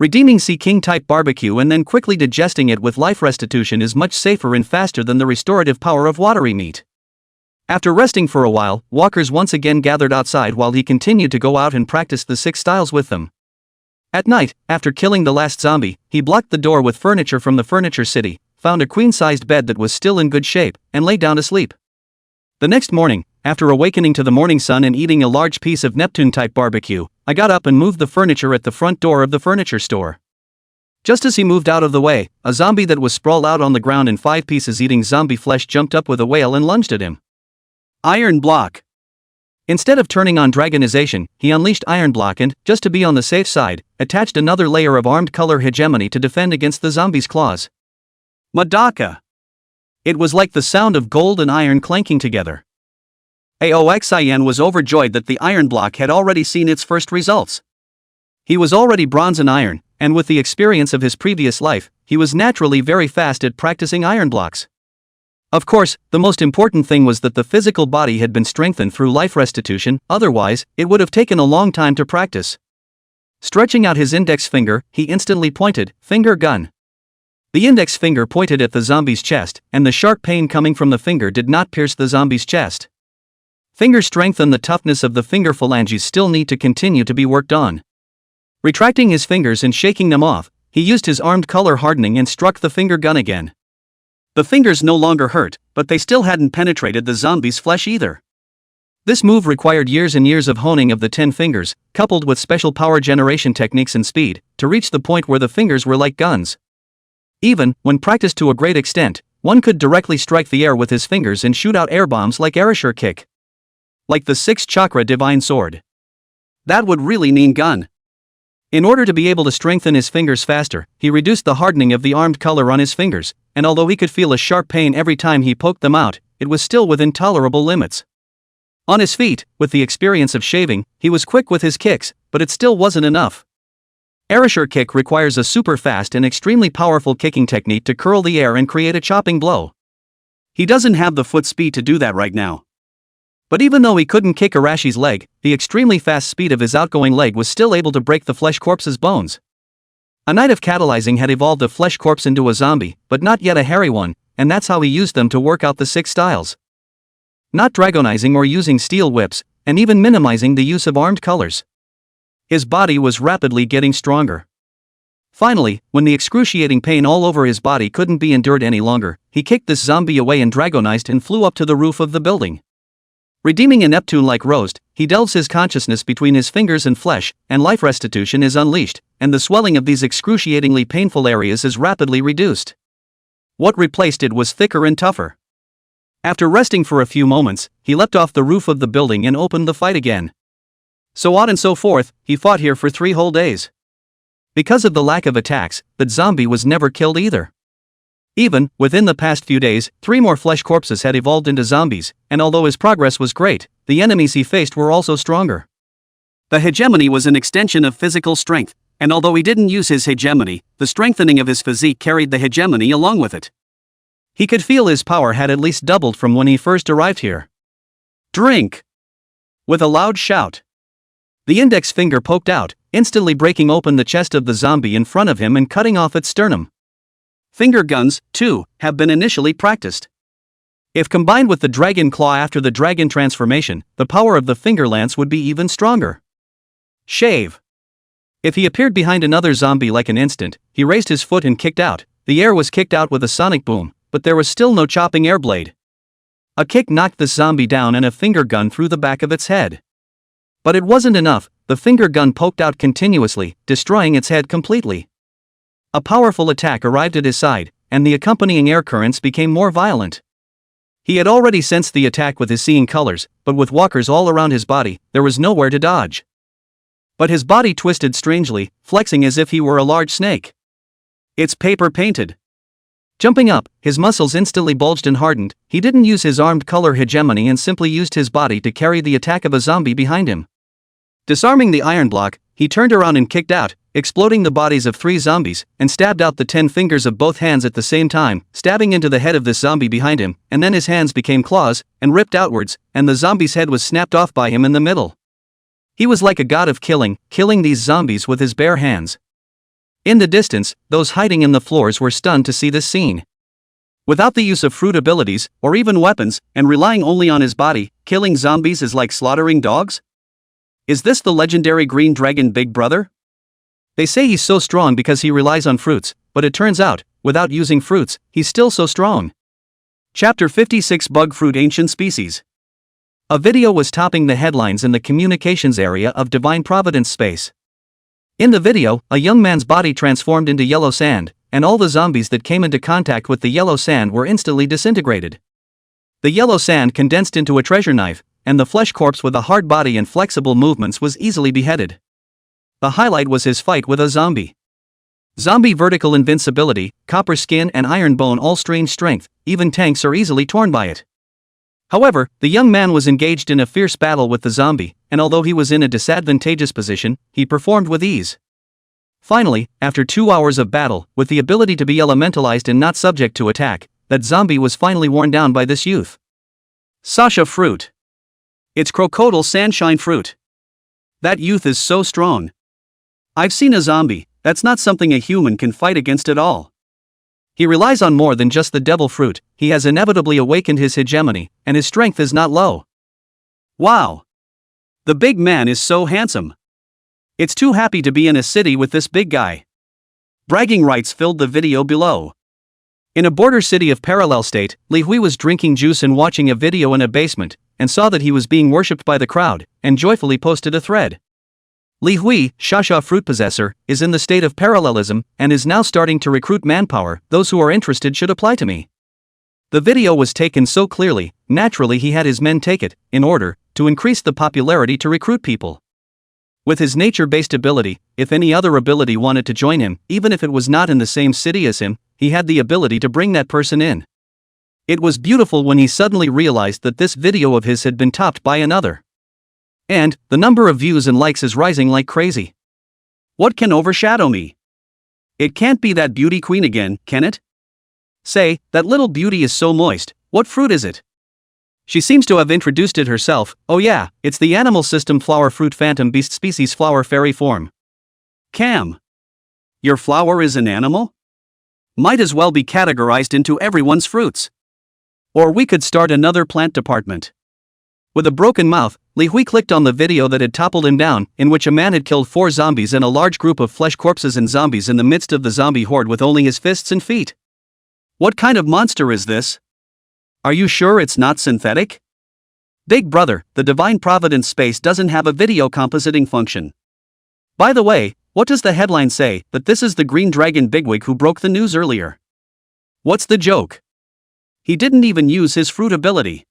Redeeming Sea King type barbecue and then quickly digesting it with life restitution is much safer and faster than the restorative power of watery meat. After resting for a while, walkers once again gathered outside while he continued to go out and practice the 6 styles with them. At night, after killing the last zombie, he blocked the door with furniture from the furniture city, found a queen-sized bed that was still in good shape, and lay down to sleep. The next morning, after awakening to the morning sun and eating a large piece of Neptune-type barbecue, I got up and moved the furniture at the front door of the furniture store. Just as he moved out of the way, a zombie that was sprawled out on the ground in 5 pieces eating zombie flesh jumped up with a wail and lunged at him. Iron block. Instead of turning on dragonization, he unleashed iron block and, just to be on the safe side, attached another layer of armed color hegemony to defend against the zombie's claws. Madaka. It was like the sound of gold and iron clanking together. Aoxin was overjoyed that the iron block had already seen its first results. He was already bronze and iron, and with the experience of his previous life, he was naturally very fast at practicing iron blocks. Of course, the most important thing was that the physical body had been strengthened through life restitution, otherwise, it would have taken a long time to practice. Stretching out his index finger, he instantly pointed, finger gun. The index finger pointed at the zombie's chest, and the sharp pain coming from the finger did not pierce the zombie's chest. Finger strength and the toughness of the finger phalanges still need to continue to be worked on. Retracting his fingers and shaking them off, he used his armed color hardening and struck the finger gun again. The fingers no longer hurt, but they still hadn't penetrated the zombie's flesh either. This move required years and years of honing of the 10 fingers, coupled with special power generation techniques and speed, to reach the point where the fingers were like guns. Even, when practiced to a great extent, one could directly strike the air with his fingers and shoot out air bombs like Arashur kick. Like the 6th chakra divine sword. That would really mean gun. In order to be able to strengthen his fingers faster, he reduced the hardening of the armed color on his fingers, and although he could feel a sharp pain every time he poked them out, it was still within tolerable limits. On his feet, with the experience of shaving, he was quick with his kicks, but it still wasn't enough. Arashur kick requires a super fast and extremely powerful kicking technique to curl the air and create a chopping blow. He doesn't have the foot speed to do that right now. But even though he couldn't kick Arashi's leg, the extremely fast speed of his outgoing leg was still able to break the flesh corpse's bones. A knight of catalyzing had evolved a flesh corpse into a zombie, but not yet a hairy one, and that's how he used them to work out the 6 styles. Not dragonizing or using steel whips, and even minimizing the use of armed colors. His body was rapidly getting stronger. Finally, when the excruciating pain all over his body couldn't be endured any longer, he kicked this zombie away and dragonized and flew up to the roof of the building. Redeeming a Neptune-like roast, he delves his consciousness between his fingers and flesh, and life restitution is unleashed, and the swelling of these excruciatingly painful areas is rapidly reduced. What replaced it was thicker and tougher. After resting for a few moments, he leapt off the roof of the building and opened the fight again. So on and so forth, he fought here for 3 whole days. Because of the lack of attacks, the zombie was never killed either. Even, within the past few days, 3 more flesh corpses had evolved into zombies, and although his progress was great, the enemies he faced were also stronger. The hegemony was an extension of physical strength, and although he didn't use his hegemony, the strengthening of his physique carried the hegemony along with it. He could feel his power had at least doubled from when he first arrived here. Drink! With a loud shout. The index finger poked out, instantly breaking open the chest of the zombie in front of him and cutting off its sternum. Finger guns, too, have been initially practiced. If combined with the dragon claw after the dragon transformation, the power of the finger lance would be even stronger. Shave. If he appeared behind another zombie like an instant, he raised his foot and kicked out. The air was kicked out with a sonic boom, but there was still no chopping air blade. A kick knocked the zombie down and a finger gun through the back of its head. But it wasn't enough, the finger gun poked out continuously, destroying its head completely. A powerful attack arrived at his side, and the accompanying air currents became more violent. He had already sensed the attack with his seeing colors, but with walkers all around his body, there was nowhere to dodge. But his body twisted strangely, flexing as if he were a large snake. It's paper painted. Jumping up, his muscles instantly bulged and hardened. He didn't use his armed color hegemony and simply used his body to carry the attack of a zombie behind him. Disarming the iron block, he turned around and kicked out, exploding the bodies of 3 zombies, and stabbed out the 10 fingers of both hands at the same time, stabbing into the head of this zombie behind him, and then his hands became claws, and ripped outwards, and the zombie's head was snapped off by him in the middle. He was like a god of killing these zombies with his bare hands. In the distance, those hiding in the floors were stunned to see this scene. Without the use of fruit abilities, or even weapons, and relying only on his body, killing zombies is like slaughtering dogs? Is this the legendary Green Dragon Big Brother? They say he's so strong because he relies on fruits, but it turns out, without using fruits, he's still so strong. Chapter 56 Bug Fruit Ancient Species. A video was topping the headlines in the communications area of Divine Providence space. In the video, a young man's body transformed into yellow sand, and all the zombies that came into contact with the yellow sand were instantly disintegrated. The yellow sand condensed into a treasure knife, and the flesh corpse with a hard body and flexible movements was easily beheaded. The highlight was his fight with a zombie. Zombie vertical invincibility, copper skin and iron bone all strange strength, even tanks are easily torn by it. However, the young man was engaged in a fierce battle with the zombie, and although he was in a disadvantageous position, he performed with ease. Finally, after 2 hours of battle, with the ability to be elementalized and not subject to attack, that zombie was finally worn down by this youth. Sasha fruit. It's crocodile sandshine fruit. That youth is so strong. I've seen a zombie, that's not something a human can fight against at all. He relies on more than just the devil fruit, he has inevitably awakened his hegemony, and his strength is not low. Wow! The big man is so handsome. It's too happy to be in a city with this big guy. Bragging rights filled the video below. In a border city of Parallel State, Li Hui was drinking juice and watching a video in a basement, and saw that he was being worshipped by the crowd, and joyfully posted a thread. Li Hui, Shasha fruit possessor, is in the state of parallelism, and is now starting to recruit manpower. Those who are interested should apply to me. The video was taken so clearly, naturally he had his men take it, in order to increase the popularity to recruit people. With his nature-based ability, if any other ability wanted to join him, even if it was not in the same city as him, he had the ability to bring that person in. It was beautiful when he suddenly realized that this video of his had been topped by another. And the number of views and likes is rising like crazy. What can overshadow me? It can't be that beauty queen again, can it? Say, that little beauty is so moist. What fruit is it? She seems to have introduced it herself. Oh yeah, it's the animal system flower fruit phantom beast species flower fairy form. Cam. Your flower is an animal? Might as well be categorized into everyone's fruits. Or we could start another plant department. With a broken mouth, Li Hui clicked on the video that had toppled him down, in which a man had killed 4 zombies and a large group of flesh corpses and zombies in the midst of the zombie horde with only his fists and feet. What kind of monster is this? Are you sure it's not synthetic? Big brother, the Divine Providence space doesn't have a video compositing function. By the way, what does the headline say? That this is the Green Dragon bigwig who broke the news earlier. What's the joke? He didn't even use his fruit ability.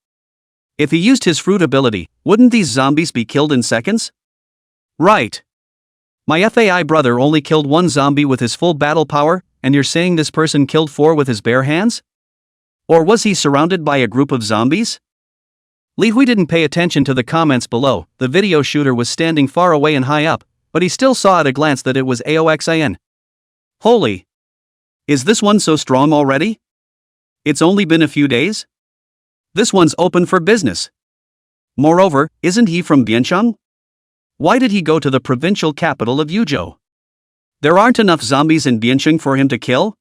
If he used his fruit ability, wouldn't these zombies be killed in seconds? Right. My FAI brother only killed 1 zombie with his full battle power, and you're saying this person killed 4 with his bare hands? Or was he surrounded by a group of zombies? Li Hui didn't pay attention to the comments below. The video shooter was standing far away and high up, but he still saw at a glance that it was Aoxin. Holy! Is this one so strong already? It's only been a few days? This one's open for business. Moreover, isn't he from Biancheng? Why did he go to the provincial capital of Yuzhou? There aren't enough zombies in Biancheng for him to kill?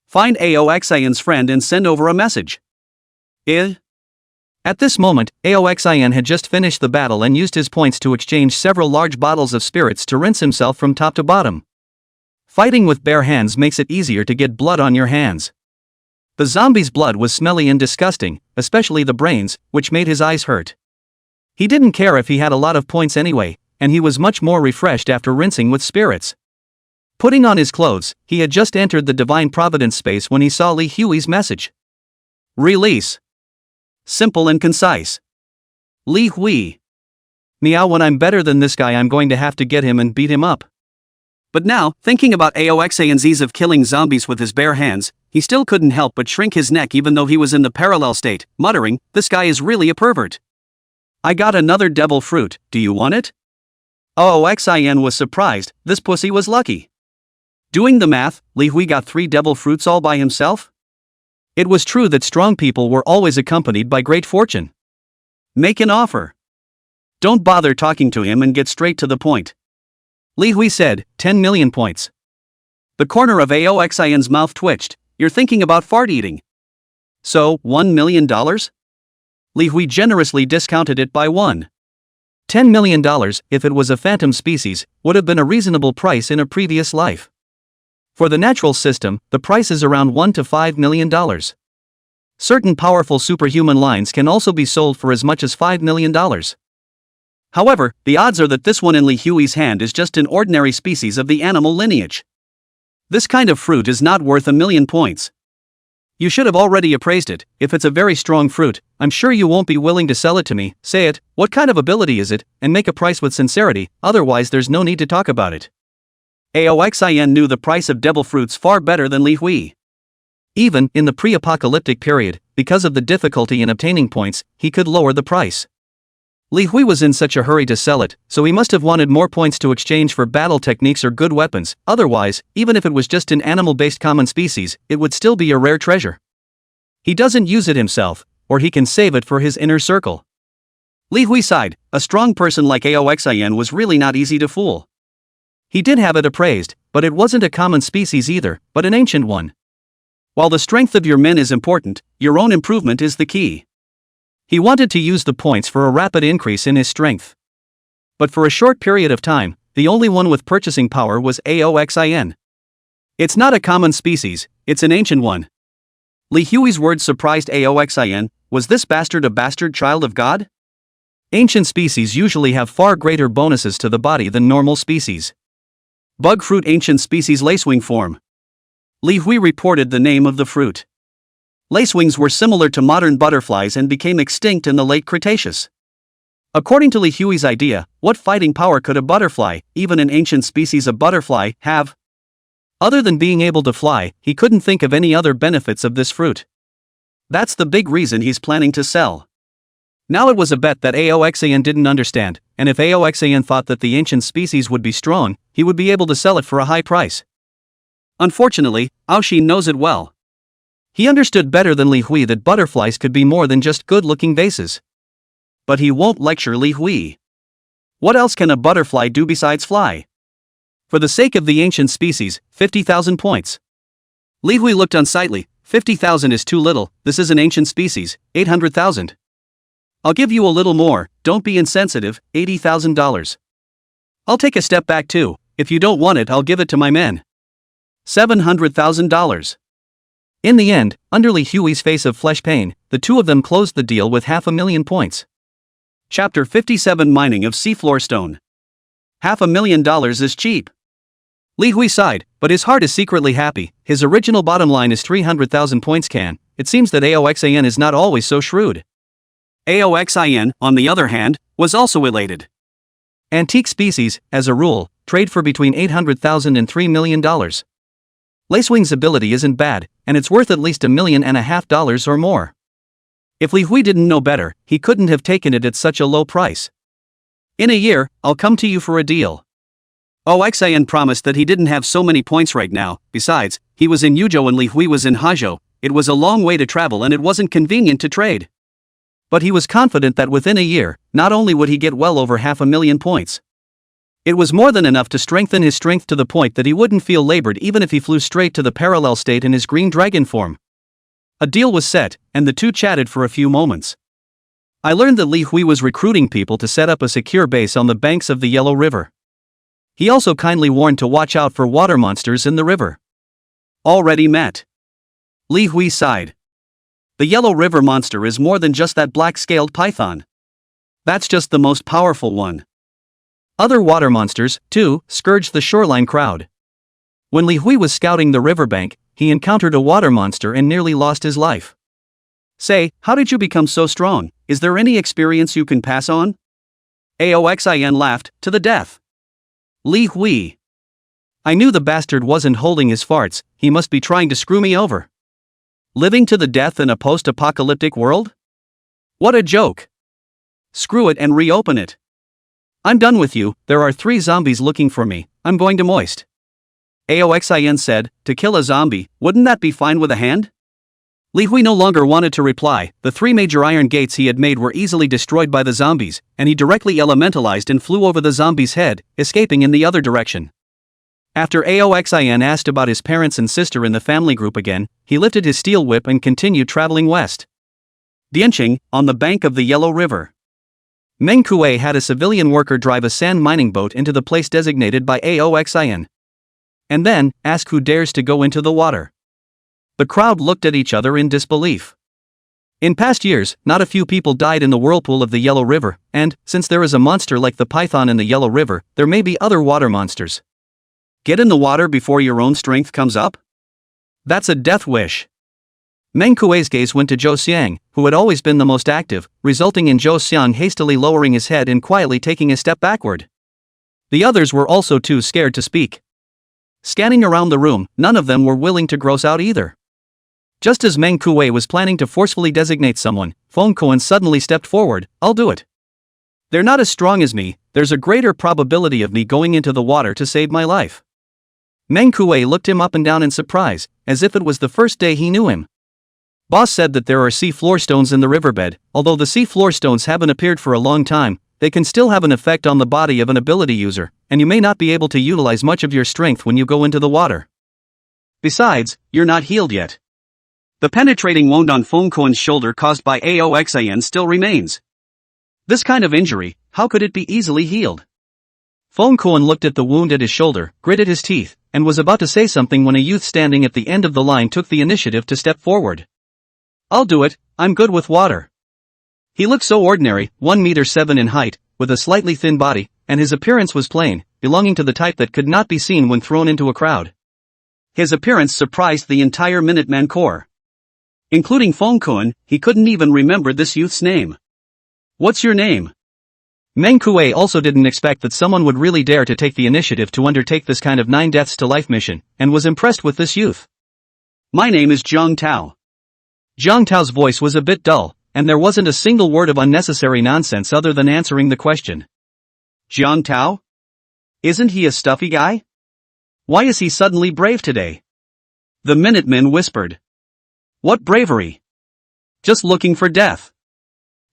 Find Aoxin's friend and send over a message. At this moment, Aoxin had just finished the battle and used his points to exchange several large bottles of spirits to rinse himself from top to bottom. Fighting with bare hands makes it easier to get blood on your hands. The zombie's blood was smelly and disgusting, especially the brains, which made his eyes hurt. He didn't care if he had a lot of points anyway, and he was much more refreshed after rinsing with spirits. Putting on his clothes, he had just entered the Divine Providence space when he saw Li Hui's message. Release. Simple and concise. Li Hui. Meow, when I'm better than this guy I'm going to have to get him and beat him up. But now, thinking about Aoxin's ease of killing zombies with his bare hands, he still couldn't help but shrink his neck even though he was in the parallel state, muttering, this guy is really a pervert. I got another devil fruit, do you want it? Aoxin was surprised, this pussy was lucky. Doing the math, Li Hui got 3 devil fruits all by himself? It was true that strong people were always accompanied by great fortune. Make an offer. Don't bother talking to him and get straight to the point. Li Hui said, 10 million points. The corner of Aoxin's mouth twitched. You're thinking about fart eating. So, $1 million? Li Hui generously discounted it by $10 million, if it was a phantom species, would have been a reasonable price in a previous life. For the natural system, the price is around $1 to $5 million. Certain powerful superhuman lines can also be sold for as much as $5 million. However, the odds are that this one in Li Hui's hand is just an ordinary species of the animal lineage. This kind of fruit is not worth 1 million points. You should have already appraised it. If it's a very strong fruit, I'm sure you won't be willing to sell it to me. Say it, what kind of ability is it, and make a price with sincerity, otherwise there's no need to talk about it. Aoxin knew the price of devil fruits far better than Li Hui. Even in the pre-apocalyptic period, because of the difficulty in obtaining points, he could lower the price. Li Hui was in such a hurry to sell it, so he must have wanted more points to exchange for battle techniques or good weapons. Otherwise, even if it was just an animal-based common species, it would still be a rare treasure. He doesn't use it himself, or he can save it for his inner circle. Li Hui sighed. A strong person like Aoxin was really not easy to fool. He did have it appraised, but it wasn't a common species either, but an ancient one. While the strength of your men is important, your own improvement is the key. He wanted to use the points for a rapid increase in his strength. But for a short period of time, the only one with purchasing power was Aoxin. It's not a common species, it's an ancient one. Li Hui's words surprised Aoxin. Was this bastard a bastard child of God? Ancient species usually have far greater bonuses to the body than normal species. Bug fruit ancient species lacewing form. Li Hui reported the name of the fruit. Lacewings were similar to modern butterflies and became extinct in the late Cretaceous. According to Li Hui's idea, what fighting power could a butterfly, even an ancient species of butterfly, have? Other than being able to fly, he couldn't think of any other benefits of this fruit. That's the big reason he's planning to sell. Now it was a bet that Aoxin didn't understand, and if Aoxin thought that the ancient species would be strong, he would be able to sell it for a high price. Unfortunately, Aoxin knows it well. He understood better than Li Hui that butterflies could be more than just good-looking vases. But he won't lecture Li Hui. What else can a butterfly do besides fly? For the sake of the ancient species, 50,000 points. Li Hui looked unsightly. 50,000 is too little, this is an ancient species, 800,000. I'll give you a little more, don't be insensitive, $80,000. I'll take a step back too, if you don't want it I'll give it to my men. $700,000. In the end, under Li Hui's face of flesh pain, the two of them closed the deal with 500,000 points. Chapter 57 Mining of Seafloor Stone. $500,000 is cheap. Li Hui sighed, but his heart is secretly happy. His original bottom line is 300,000 points. It seems that Aoxin is not always so shrewd. Aoxin, on the other hand, was also elated. Antique species, as a rule, trade for between 800,000 and $3 million. Lacewing's ability isn't bad, and it's worth at least $1.5 million or more. If Li Hui didn't know better, he couldn't have taken it at such a low price. In a year, I'll come to you for a deal. Oxin promised that he didn't have so many points right now. Besides, he was in Yuzhou and Li Hui was in Huzhou. It was a long way to travel and it wasn't convenient to trade. But he was confident that within a year, not only would he get well over 500,000 points. It was more than enough to strengthen his strength to the point that he wouldn't feel labored even if he flew straight to the parallel state in his green dragon form. A deal was set, and the two chatted for a few moments. I learned that Li Hui was recruiting people to set up a secure base on the banks of the Yellow River. He also kindly warned to watch out for water monsters in the river. Already met. Li Hui sighed. The Yellow River monster is more than just that black-scaled python. That's just the most powerful one. Other water monsters, too, scourged the shoreline crowd. When Li Hui was scouting the riverbank, he encountered a water monster and nearly lost his life. Say, how did you become so strong? Is there any experience you can pass on? Aoxin laughed, to the death. Li Hui. I knew the bastard wasn't holding his farts, he must be trying to screw me over. Living to the death in a post-apocalyptic world? What a joke. Screw it and reopen it. I'm done with you, there are 3 zombies looking for me, I'm going to moist. Aoxin said, to kill a zombie, wouldn't that be fine with a hand? Li Hui no longer wanted to reply. The 3 major iron gates he had made were easily destroyed by the zombies, and he directly elementalized and flew over the zombie's head, escaping in the other direction. After Aoxin asked about his parents and sister in the family group again, he lifted his steel whip and continued traveling west. Dianqing, on the bank of the Yellow River. Meng Kuei had a civilian worker drive a sand mining boat into the place designated by Aoxin. And then, ask who dares to go into the water. The crowd looked at each other in disbelief. In past years, not a few people died in the whirlpool of the Yellow River, and, since there is a monster like the python in the Yellow River, there may be other water monsters. Get in the water before your own strength comes up? That's a death wish. Meng Kuei's gaze went to Zhou Xiang, who had always been the most active, resulting in Zhou Xiang hastily lowering his head and quietly taking a step backward. The others were also too scared to speak. Scanning around the room, none of them were willing to gross out either. Just as Meng Kuei was planning to forcefully designate someone, Feng Kuan suddenly stepped forward. I'll do it. They're not as strong as me, there's a greater probability of me going into the water to save my life. Meng Kuei looked him up and down in surprise, as if it was the first day he knew him. Boss said that there are sea floor stones in the riverbed. Although the sea floor stones haven't appeared for a long time, they can still have an effect on the body of an ability user, and you may not be able to utilize much of your strength when you go into the water. Besides, you're not healed yet. The penetrating wound on Feng Kuan's shoulder caused by Aoxin still remains. This kind of injury, how could it be easily healed? Fong Kuan looked at the wound at his shoulder, gritted his teeth, and was about to say something when a youth standing at the end of the line took the initiative to step forward. "I'll do it, I'm good with water." He looked so ordinary, 1 meter 7 in height, with a slightly thin body, and his appearance was plain, belonging to the type that could not be seen when thrown into a crowd. His appearance surprised the entire Minuteman Corps. Including Fong Kuan, he couldn't even remember this youth's name. "What's your name?" Meng Kuei also didn't expect that someone would really dare to take the initiative to undertake this kind of 9 deaths to life mission, and was impressed with this youth. "My name is Zhang Tao." Zhang Tao's voice was a bit dull, and there wasn't a single word of unnecessary nonsense other than answering the question. "Zhang Tao? Isn't he a stuffy guy? Why is he suddenly brave today?" The Minutemen whispered. "What bravery? Just looking for death.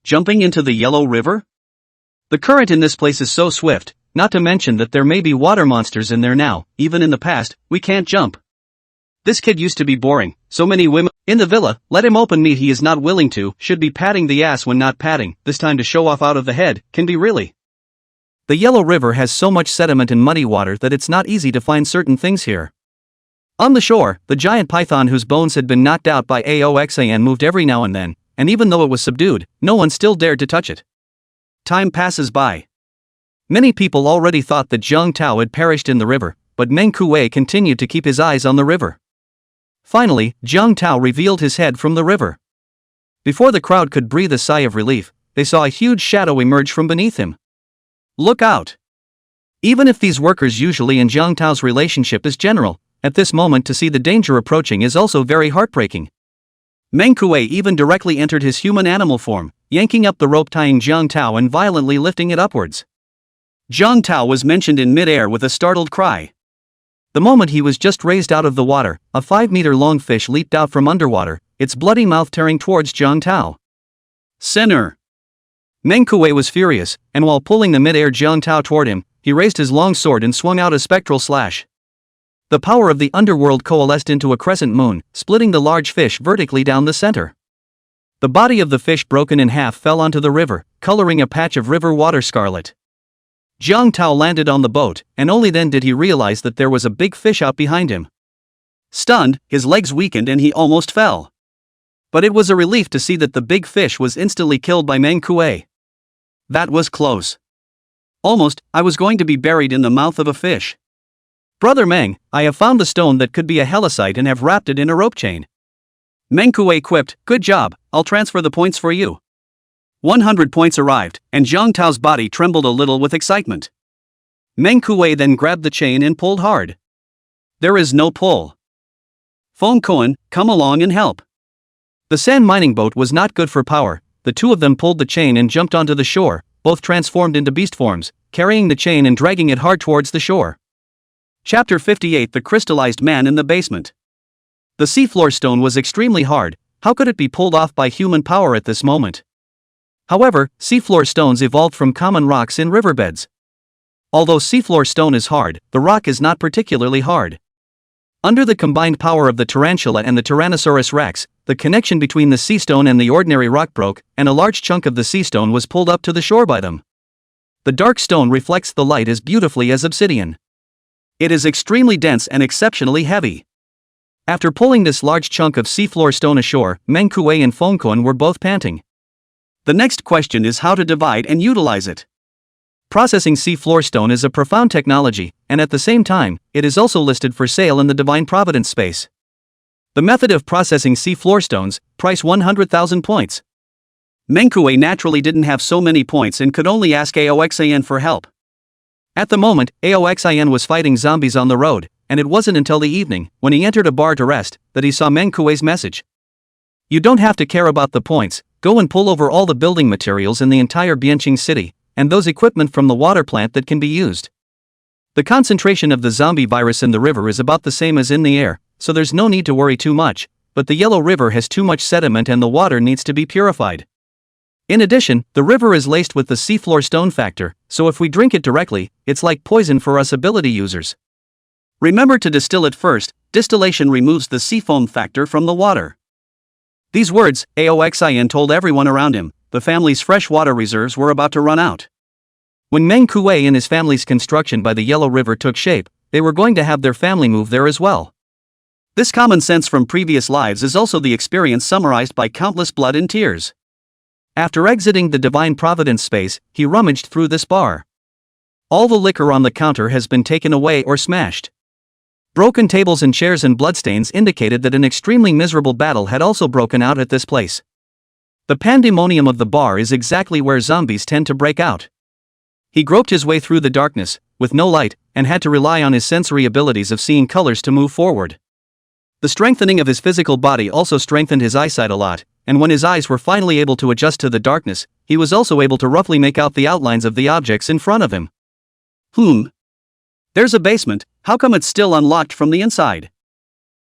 Jumping into the Yellow River? The current in this place is so swift, not to mention that there may be water monsters in there now, even in the past, we can't jump. This kid used to be boring, so many women in the villa, let him open meat he is not willing to, should be patting the ass when not patting, this time to show off out of the head, can be really. The Yellow River has so much sediment and muddy water that it's not easy to find certain things here. On the shore, the giant python whose bones had been knocked out by Aoxan moved every now and then, and even though it was subdued, no one still dared to touch it. Time passes by. Many people already thought that Zhang Tao had perished in the river, but Meng Kuei continued to keep his eyes on the river. Finally, Zhang Tao revealed his head from the river. Before the crowd could breathe a sigh of relief, they saw a huge shadow emerge from beneath him. "Look out!" Even if these workers usually in Zhang Tao's relationship is general, at this moment to see the danger approaching is also very heartbreaking. Meng Kuei even directly entered his human animal form, yanking up the rope tying Zhang Tao and violently lifting it upwards. Zhang Tao was mentioned in mid-air with a startled cry. The moment he was just raised out of the water, a 5-meter-long fish leaped out from underwater, its bloody mouth tearing towards Zhang Tao. "Sinner!" Meng Kuei was furious, and while pulling the mid-air Zhang Tao toward him, he raised his long sword and swung out a spectral slash. The power of the underworld coalesced into a crescent moon, splitting the large fish vertically down the center. The body of the fish broken in half fell onto the river, coloring a patch of river water scarlet. Zhang Tao landed on the boat, and only then did he realize that there was a big fish out behind him. Stunned, his legs weakened and he almost fell. But it was a relief to see that the big fish was instantly killed by Meng Kuei. That was close. Almost, I was going to be buried in the mouth of a fish. "Brother Meng, I have found the stone that could be a helicite and have wrapped it in a rope chain." Meng Kuei quipped, "Good job, I'll transfer the points for you." 100 points arrived, and Zhang Tao's body trembled a little with excitement. Meng Kuei then grabbed the chain and pulled hard. There is no pull. "Fong Kuan, come along and help." The sand mining boat was not good for power. The two of them pulled the chain and jumped onto the shore, both transformed into beast forms, carrying the chain and dragging it hard towards the shore. Chapter 58: The Crystallized Man in the Basement. The seafloor stone was extremely hard. How could it be pulled off by human power at this moment? However, seafloor stones evolved from common rocks in riverbeds. Although seafloor stone is hard, the rock is not particularly hard. Under the combined power of the tarantula and the Tyrannosaurus rex, the connection between the sea stone and the ordinary rock broke, and a large chunk of the sea stone was pulled up to the shore by them. The dark stone reflects the light as beautifully as obsidian. It is extremely dense and exceptionally heavy. After pulling this large chunk of seafloor stone ashore, Meng Kuei and Fong Kuan were both panting. The next question is how to divide and utilize it. Processing seafloor stone is a profound technology, and at the same time, it is also listed for sale in the Divine Providence space. The method of processing seafloor stones, price 100,000 points. Meng Kuei naturally didn't have so many points and could only ask Aoxan for help. At the moment, Aoxan was fighting zombies on the road, and it wasn't until the evening, when he entered a bar to rest, that he saw Meng Kuei's message. "You don't have to care about the points, go and pull over all the building materials in the entire Bianqing city, and those equipment from the water plant that can be used. The concentration of the zombie virus in the river is about the same as in the air, so there's no need to worry too much, but the Yellow River has too much sediment and the water needs to be purified. In addition, the river is laced with the seafloor stone factor, so if we drink it directly, it's like poison for us ability users. Remember to distill it first. Distillation removes the sea foam factor from the water." These words, Aoxan told everyone around him. The family's fresh water reserves were about to run out. When Meng Kuei and his family's construction by the Yellow River took shape, they were going to have their family move there as well. This common sense from previous lives is also the experience summarized by countless blood and tears. After exiting the Divine Providence space, he rummaged through this bar. All the liquor on the counter has been taken away or smashed. Broken tables and chairs and bloodstains indicated that an extremely miserable battle had also broken out at this place. The pandemonium of the bar is exactly where zombies tend to break out. He groped his way through the darkness, with no light, and had to rely on his sensory abilities of seeing colors to move forward. The strengthening of his physical body also strengthened his eyesight a lot, and when his eyes were finally able to adjust to the darkness, he was also able to roughly make out the outlines of the objects in front of him. There's a basement, how come it's still unlocked from the inside?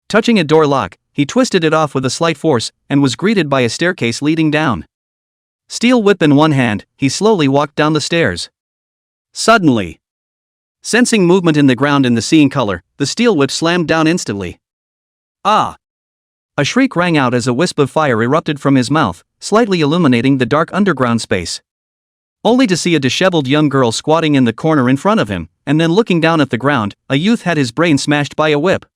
Touching a door lock, he twisted it off with a slight force, and was greeted by a staircase leading down. Steel whip in one hand, he slowly walked down the stairs. Suddenly, sensing movement in the ground and the seeing color, the steel whip slammed down instantly. Ah! A shriek rang out as a wisp of fire erupted from his mouth, slightly illuminating the dark underground space. Only to see a disheveled young girl squatting in the corner in front of him, and then looking down at the ground, a youth had his brain smashed by a whip.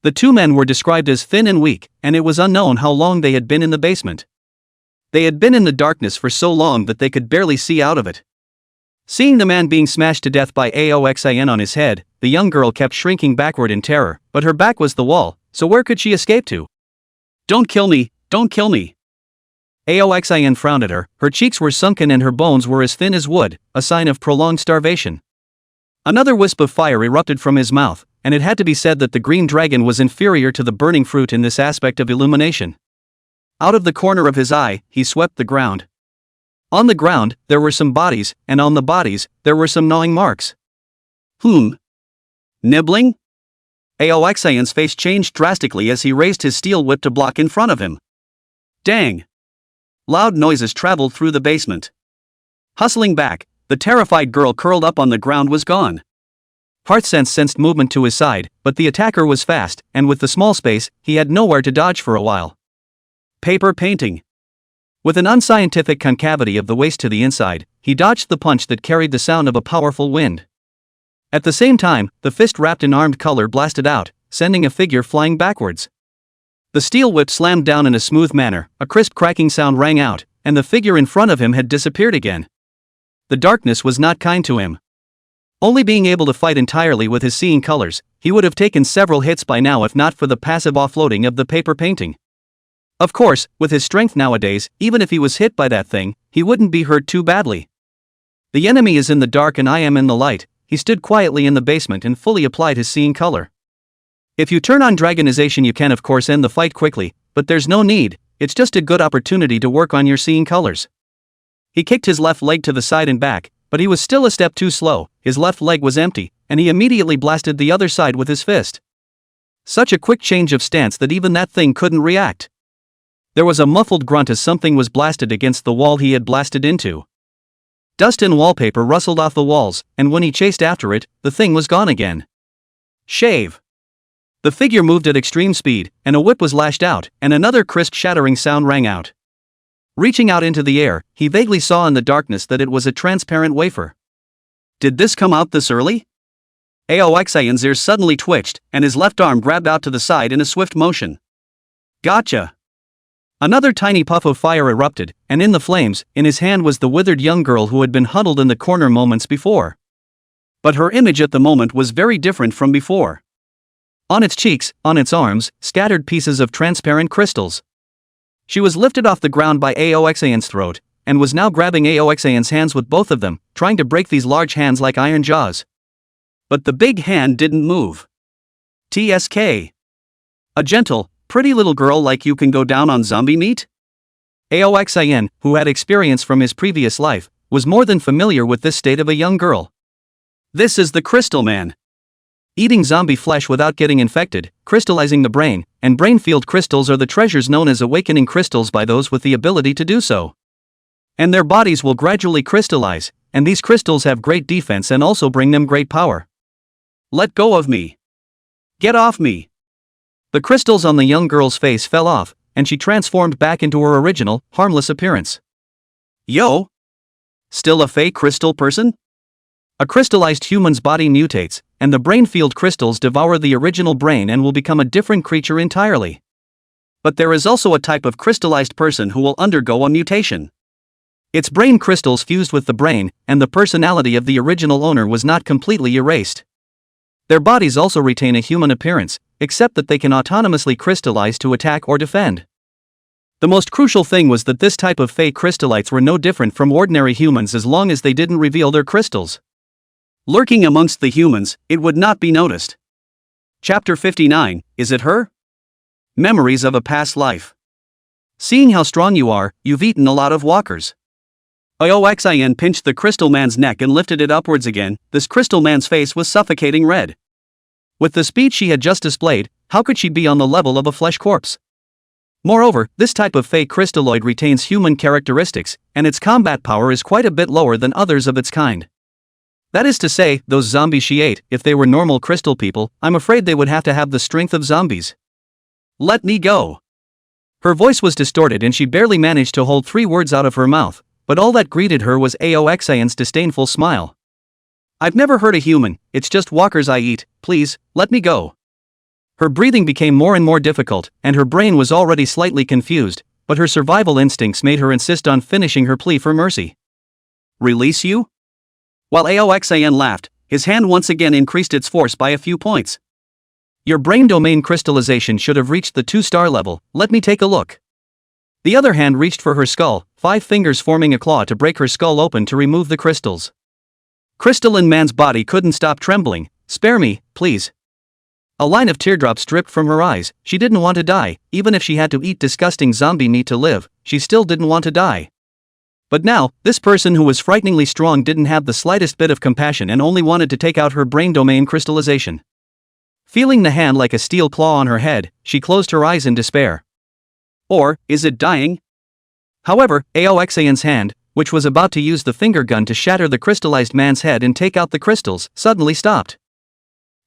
The two men were described as thin and weak, and it was unknown how long they had been in the basement. They had been in the darkness for so long that they could barely see out of it. Seeing the man being smashed to death by Aoxin on his head, the young girl kept shrinking backward in terror, but her back was the wall, so where could she escape to? Don't kill me, don't kill me. Aoxin frowned at her cheeks were sunken and her bones were as thin as wood, a sign of prolonged starvation. Another wisp of fire erupted from his mouth, and it had to be said that the green dragon was inferior to the burning fruit in this aspect of illumination. Out of the corner of his eye, he swept the ground. On the ground, there were some bodies, and on the bodies, there were some gnawing marks. Nibbling? Aoxin's face changed drastically as he raised his steel whip to block in front of him. Dang! Loud noises traveled through the basement. Hustling back, the terrified girl curled up on the ground was gone. Heartsense sensed movement to his side, but the attacker was fast, and with the small space, he had nowhere to dodge for a while. Paper painting. With an unscientific concavity of the waist to the inside, he dodged the punch that carried the sound of a powerful wind. At the same time, the fist wrapped in armed color blasted out, sending a figure flying backwards. The steel whip slammed down in a smooth manner, a crisp cracking sound rang out, and the figure in front of him had disappeared again. The darkness was not kind to him. Only being able to fight entirely with his seeing colors, he would have taken several hits by now if not for the passive offloading of the paper painting. Of course, with his strength nowadays, even if he was hit by that thing, he wouldn't be hurt too badly. The enemy is in the dark and I am in the light. He stood quietly in the basement and fully applied his seeing color. If you turn on dragonization you can of course end the fight quickly, but there's no need, it's just a good opportunity to work on your seeing colors. He kicked his left leg to the side and back, but he was still a step too slow, his left leg was empty, and he immediately blasted the other side with his fist. Such a quick change of stance that even that thing couldn't react. There was a muffled grunt as something was blasted against the wall he had blasted into. Dust and wallpaper rustled off the walls, and when he chased after it, the thing was gone again. Shave. The figure moved at extreme speed, and a whip was lashed out, and another crisp shattering sound rang out. Reaching out into the air, he vaguely saw in the darkness that it was a transparent wafer. Did this come out this early? Aoxin's ears suddenly twitched, and his left arm grabbed out to the side in a swift motion. Gotcha! Another tiny puff of fire erupted, and in the flames, in his hand was the withered young girl who had been huddled in the corner moments before. But her image at the moment was very different from before. On its cheeks, on its arms, scattered pieces of transparent crystals. She was lifted off the ground by Aoxin's throat, and was now grabbing Aoxin's hands with both of them, trying to break these large hands like iron jaws. But the big hand didn't move. TSK. A gentle, pretty little girl like you can go down on zombie meat? Aoxin, who had experience from his previous life, was more than familiar with this state of a young girl. This is the Crystal Man. Eating zombie flesh without getting infected, crystallizing the brain, and brain field crystals are the treasures known as awakening crystals by those with the ability to do so. And their bodies will gradually crystallize, and these crystals have great defense and also bring them great power. Let go of me. Get off me. The crystals on the young girl's face fell off, and she transformed back into her original, harmless appearance. Yo! Still a fake crystal person? A crystallized human's body mutates, and the brain field crystals devour the original brain and will become a different creature entirely. But there is also a type of crystallized person who will undergo a mutation. Its brain crystals fused with the brain, and the personality of the original owner was not completely erased. Their bodies also retain a human appearance, except that they can autonomously crystallize to attack or defend. The most crucial thing was that this type of Fey crystallites were no different from ordinary humans as long as they didn't reveal their crystals. Lurking amongst the humans, it would not be noticed. Chapter 59, Is it her? Memories of a past life. Seeing how strong you are, you've eaten a lot of walkers. Ioxin pinched the crystal man's neck and lifted it upwards again. This crystal man's face was suffocating red. With the speed she had just displayed, how could she be on the level of a flesh corpse? Moreover, this type of Fey crystalloid retains human characteristics, and its combat power is quite a bit lower than others of its kind. That is to say, those zombies she ate, if they were normal crystal people, I'm afraid they would have to have the strength of zombies. Let me go. Her voice was distorted and she barely managed to hold 3 words out of her mouth, but all that greeted her was Aoxin's disdainful smile. I've never hurt a human, it's just walkers I eat, please, let me go. Her breathing became more and more difficult, and her brain was already slightly confused, but her survival instincts made her insist on finishing her plea for mercy. Release you? While Aoxin laughed, his hand once again increased its force by a few points. Your brain domain crystallization should have reached the 2-star level, let me take a look. The other hand reached for her skull, 5 fingers forming a claw to break her skull open to remove the crystals. Crystalline man's body couldn't stop trembling. Spare me, please. A line of teardrops dripped from her eyes. She didn't want to die, even if she had to eat disgusting zombie meat to live, she still didn't want to die. But now, this person who was frighteningly strong didn't have the slightest bit of compassion and only wanted to take out her brain domain crystallization. Feeling the hand like a steel claw on her head, she closed her eyes in despair. Or, is it dying? However, Aoxin's hand, which was about to use the finger gun to shatter the crystallized man's head and take out the crystals, suddenly stopped.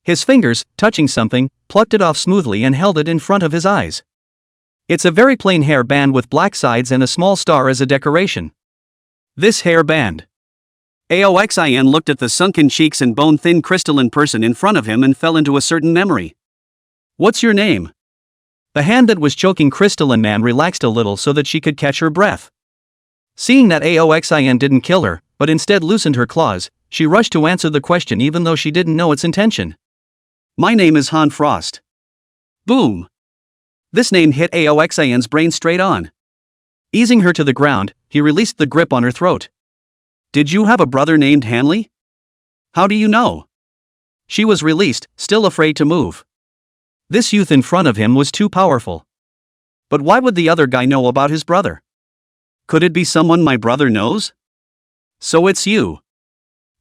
His fingers, touching something, plucked it off smoothly and held it in front of his eyes. It's a very plain hair band with black sides and a small star as a decoration. This hair band. Aoxin looked at the sunken cheeks and bone-thin crystalline person in front of him and fell into a certain memory. What's your name? The hand that was choking crystalline man relaxed a little so that she could catch her breath. Seeing that Aoxin didn't kill her, but instead loosened her claws, she rushed to answer the question even though she didn't know its intention. My name is Han Frost. Boom. This name hit Aoxin's brain straight on. Easing her to the ground, he released the grip on her throat. Did you have a brother named Hanley? How do you know? She was released, still afraid to move. This youth in front of him was too powerful. But why would the other guy know about his brother? Could it be someone my brother knows? So it's you.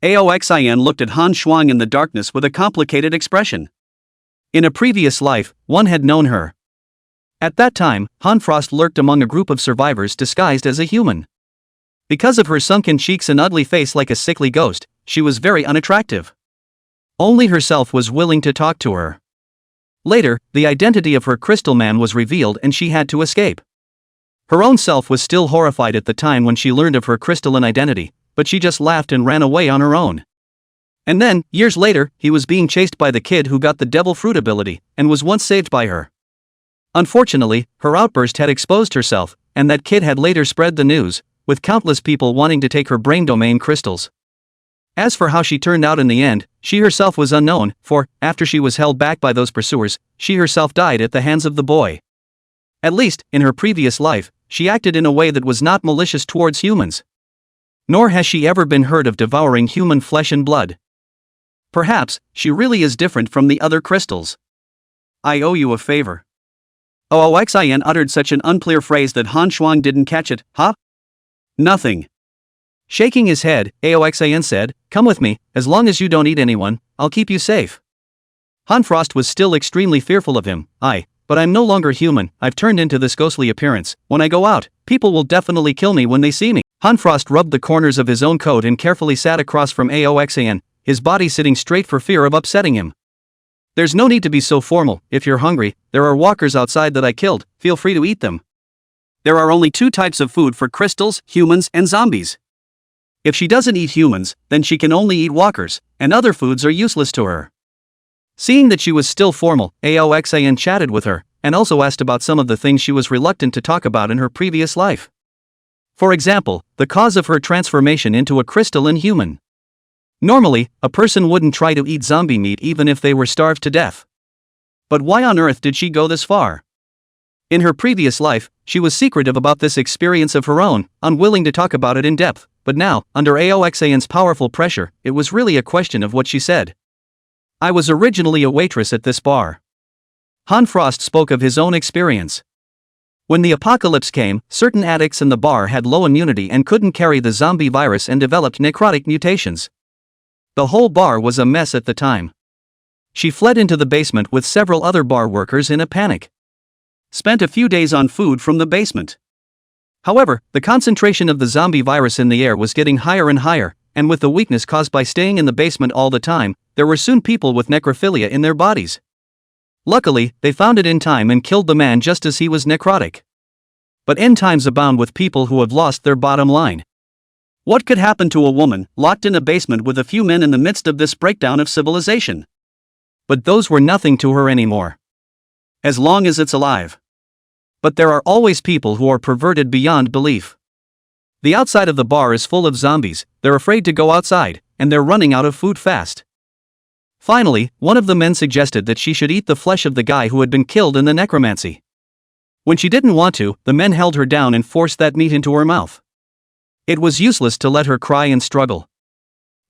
Aoxin looked at Han Shuang in the darkness with a complicated expression. In a previous life, one had known her. At that time, Han Frost lurked among a group of survivors disguised as a human. Because of her sunken cheeks and ugly face like a sickly ghost, she was very unattractive. Only herself was willing to talk to her. Later, the identity of her crystal man was revealed and she had to escape. Her own self was still horrified at the time when she learned of her crystalline identity, but she just laughed and ran away on her own. And then, years later, he was being chased by the kid who got the devil fruit ability, and was once saved by her. Unfortunately, her outburst had exposed herself, and that kid had later spread the news, with countless people wanting to take her brain domain crystals. As for how she turned out in the end, she herself was unknown, for, after she was held back by those pursuers, she herself died at the hands of the boy. At least, in her previous life, she acted in a way that was not malicious towards humans. Nor has she ever been heard of devouring human flesh and blood. Perhaps, she really is different from the other crystals. I owe you a favor. Aoxin uttered such an unclear phrase that Han Shuang didn't catch it. Huh? Nothing. Shaking his head, Aoxin said, come with me, as long as you don't eat anyone, I'll keep you safe. Han Frost was still extremely fearful of him. But I'm no longer human, I've turned into this ghostly appearance. When I go out, people will definitely kill me when they see me. Han Frost rubbed the corners of his own coat and carefully sat across from Aoxin, his body sitting straight for fear of upsetting him. There's no need to be so formal. If you're hungry, there are walkers outside that I killed, feel free to eat them. There are only 2 types of food for crystals, humans and zombies. If she doesn't eat humans, then she can only eat walkers, and other foods are useless to her. Seeing that she was still formal, Aoxan chatted with her, and also asked about some of the things she was reluctant to talk about in her previous life. For example, the cause of her transformation into a crystalline human. Normally, a person wouldn't try to eat zombie meat even if they were starved to death. But why on earth did she go this far? In her previous life, she was secretive about this experience of her own, unwilling to talk about it in depth, but now, under Aoxan's powerful pressure, it was really a question of what she said. I was originally a waitress at this bar. Han Frost spoke of his own experience. When the apocalypse came, certain addicts in the bar had low immunity and couldn't carry the zombie virus and developed necrotic mutations. The whole bar was a mess at the time. She fled into the basement with several other bar workers in a panic. Spent a few days on food from the basement. However, the concentration of the zombie virus in the air was getting higher and higher, and with the weakness caused by staying in the basement all the time, there were soon people with necrophilia in their bodies. Luckily, they found it in time and killed the man just as he was necrotic. But end times abound with people who have lost their bottom line. What could happen to a woman locked in a basement with a few men in the midst of this breakdown of civilization? But those were nothing to her anymore. As long as it's alive. But there are always people who are perverted beyond belief. The outside of the bar is full of zombies, they're afraid to go outside, and they're running out of food fast. Finally, one of the men suggested that she should eat the flesh of the guy who had been killed in the necromancy. When she didn't want to, the men held her down and forced that meat into her mouth. It was useless to let her cry and struggle.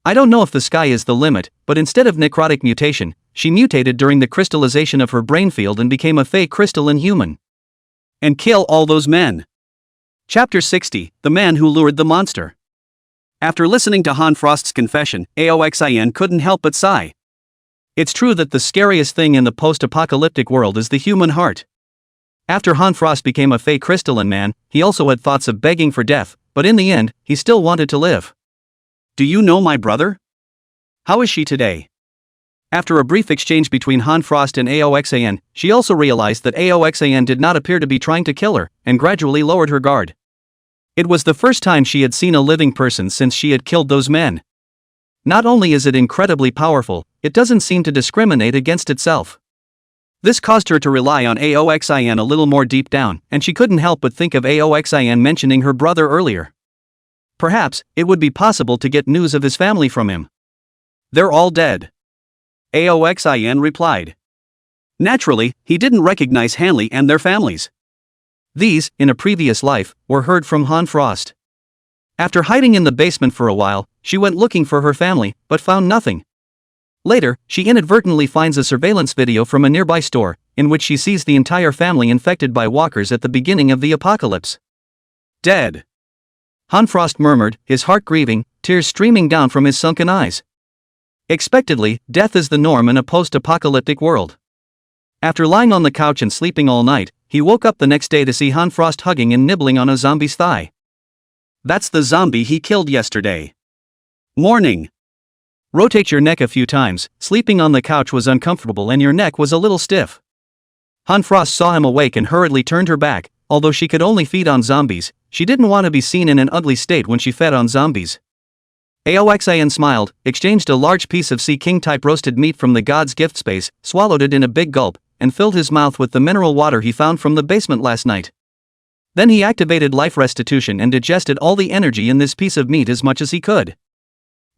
I don't know if the sky is the limit, but instead of necrotic mutation, she mutated during the crystallization of her brain field and became a fey crystalline human. And kill all those men. Chapter 60, The Man Who Lured the Monster. After listening to Han Frost's confession, Aoxin couldn't help but sigh. It's true that the scariest thing in the post-apocalyptic world is the human heart. After Han Frost became a fey crystalline man, he also had thoughts of begging for death, but in the end, he still wanted to live. Do you know my brother? How is she today? After a brief exchange between Han Frost and Aoxan, she also realized that Aoxan did not appear to be trying to kill her, and gradually lowered her guard. It was the first time she had seen a living person since she had killed those men. Not only is it incredibly powerful, it doesn't seem to discriminate against itself. This caused her to rely on Aoxin a little more deep down, and she couldn't help but think of Aoxin mentioning her brother earlier. Perhaps, it would be possible to get news of his family from him. They're all dead. Aoxin replied. Naturally, he didn't recognize Hanley and their families. These, in a previous life, were heard from Han Frost. After hiding in the basement for a while, she went looking for her family, but found nothing. Later, she inadvertently finds a surveillance video from a nearby store, in which she sees the entire family infected by walkers at the beginning of the apocalypse. Dead. Han Frost murmured, his heart grieving, tears streaming down from his sunken eyes. Expectedly, death is the norm in a post-apocalyptic world. After lying on the couch and sleeping all night, he woke up the next day to see Han Frost hugging and nibbling on a zombie's thigh. That's the zombie he killed yesterday. Morning. Rotate your neck a few times. Sleeping on the couch was uncomfortable and your neck was a little stiff. Han Frost saw him awake and hurriedly turned her back. Although she could only feed on zombies, she didn't want to be seen in an ugly state when she fed on zombies. Aoxin smiled, exchanged a large piece of Sea King-type roasted meat from the god's gift space, swallowed it in a big gulp, and filled his mouth with the mineral water he found from the basement last night. Then he activated life restitution and digested all the energy in this piece of meat as much as he could.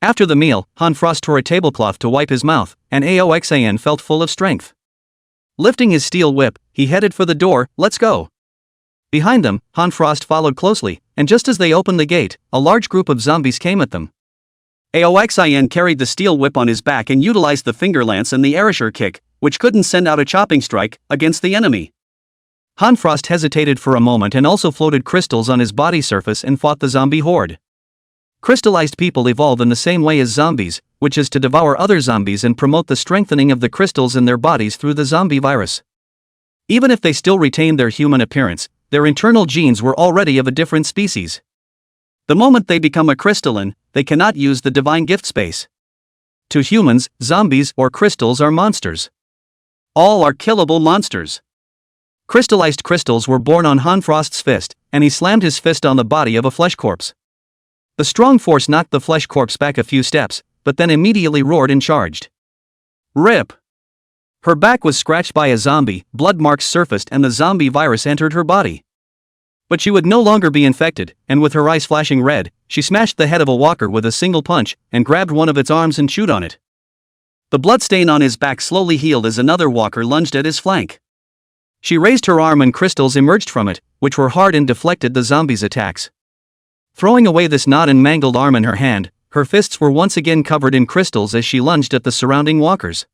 After the meal, Han Frost tore a tablecloth to wipe his mouth, and Aoxin felt full of strength. Lifting his steel whip, he headed for the door. Let's go. Behind them, Han Frost followed closely, and just as they opened the gate, a large group of zombies came at them. Aoxin carried the steel whip on his back and utilized the finger lance and the Arisher kick, which couldn't send out a chopping strike, against the enemy. Han Frost hesitated for a moment and also floated crystals on his body surface and fought the zombie horde. Crystallized people evolve in the same way as zombies, which is to devour other zombies and promote the strengthening of the crystals in their bodies through the zombie virus. Even if they still retained their human appearance, their internal genes were already of a different species. The moment they become a crystalline, they cannot use the divine gift space. To humans, zombies or crystals are monsters. All are killable monsters. Crystallized crystals were born on Han Frost's fist, and he slammed his fist on the body of a flesh corpse. The strong force knocked the flesh corpse back a few steps, but then immediately roared and charged. Rip! Her back was scratched by a zombie, blood marks surfaced and the zombie virus entered her body. But she would no longer be infected, and with her eyes flashing red, she smashed the head of a walker with a single punch, and grabbed one of its arms and chewed on it. The bloodstain on his back slowly healed as another walker lunged at his flank. She raised her arm and crystals emerged from it, which were hard and deflected the zombie's attacks. Throwing away this gnawed and mangled arm in her hand, her fists were once again covered in crystals as she lunged at the surrounding walkers.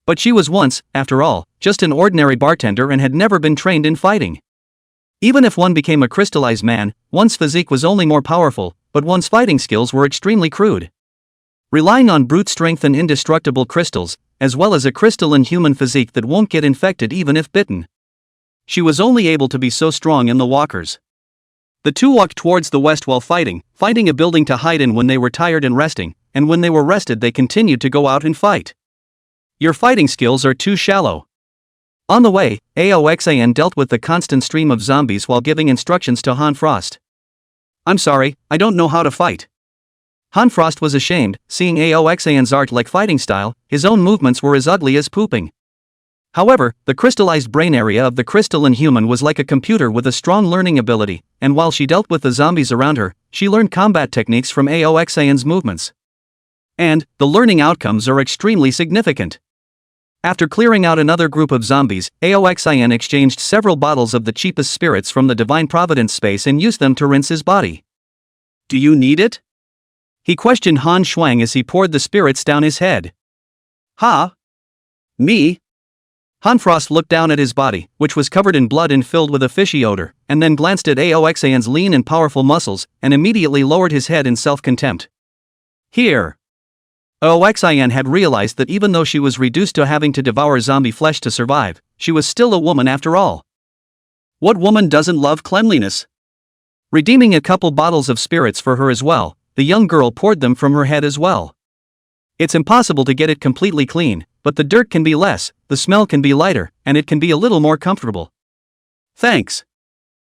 But she was once, after all, just an ordinary bartender and had never been trained in fighting. Even if one became a crystallized man, one's physique was only more powerful, but one's fighting skills were extremely crude. Relying on brute strength and indestructible crystals, as well as a crystalline human physique that won't get infected even if bitten. She was only able to be so strong in the walkers. The two walked towards the west while finding a building to hide in when they were tired and resting, and when they were rested they continued to go out and fight. Your fighting skills are too shallow. On the way, Aoxan dealt with the constant stream of zombies while giving instructions to Han Frost. I'm sorry, I don't know how to fight. Han Frost was ashamed, seeing Aoxan's art-like fighting style, his own movements were as ugly as pooping. However, the crystallized brain area of the crystalline human was like a computer with a strong learning ability, and while she dealt with the zombies around her, she learned combat techniques from Aoxan's movements. And, the learning outcomes are extremely significant. After clearing out another group of zombies, Aoxan exchanged several bottles of the cheapest spirits from the Divine Providence space and used them to rinse his body. Do you need it? He questioned Han Shuang as he poured the spirits down his head. Ha? Me? Han Frost looked down at his body, which was covered in blood and filled with a fishy odor, and then glanced at Aoxan's lean and powerful muscles, and immediately lowered his head in self-contempt. Here. Aoxan had realized that even though she was reduced to having to devour zombie flesh to survive, she was still a woman after all. What woman doesn't love cleanliness? Redeeming a couple bottles of spirits for her as well, the young girl poured them from her head as well. It's impossible to get it completely clean, but the dirt can be less, the smell can be lighter, and it can be a little more comfortable. Thanks.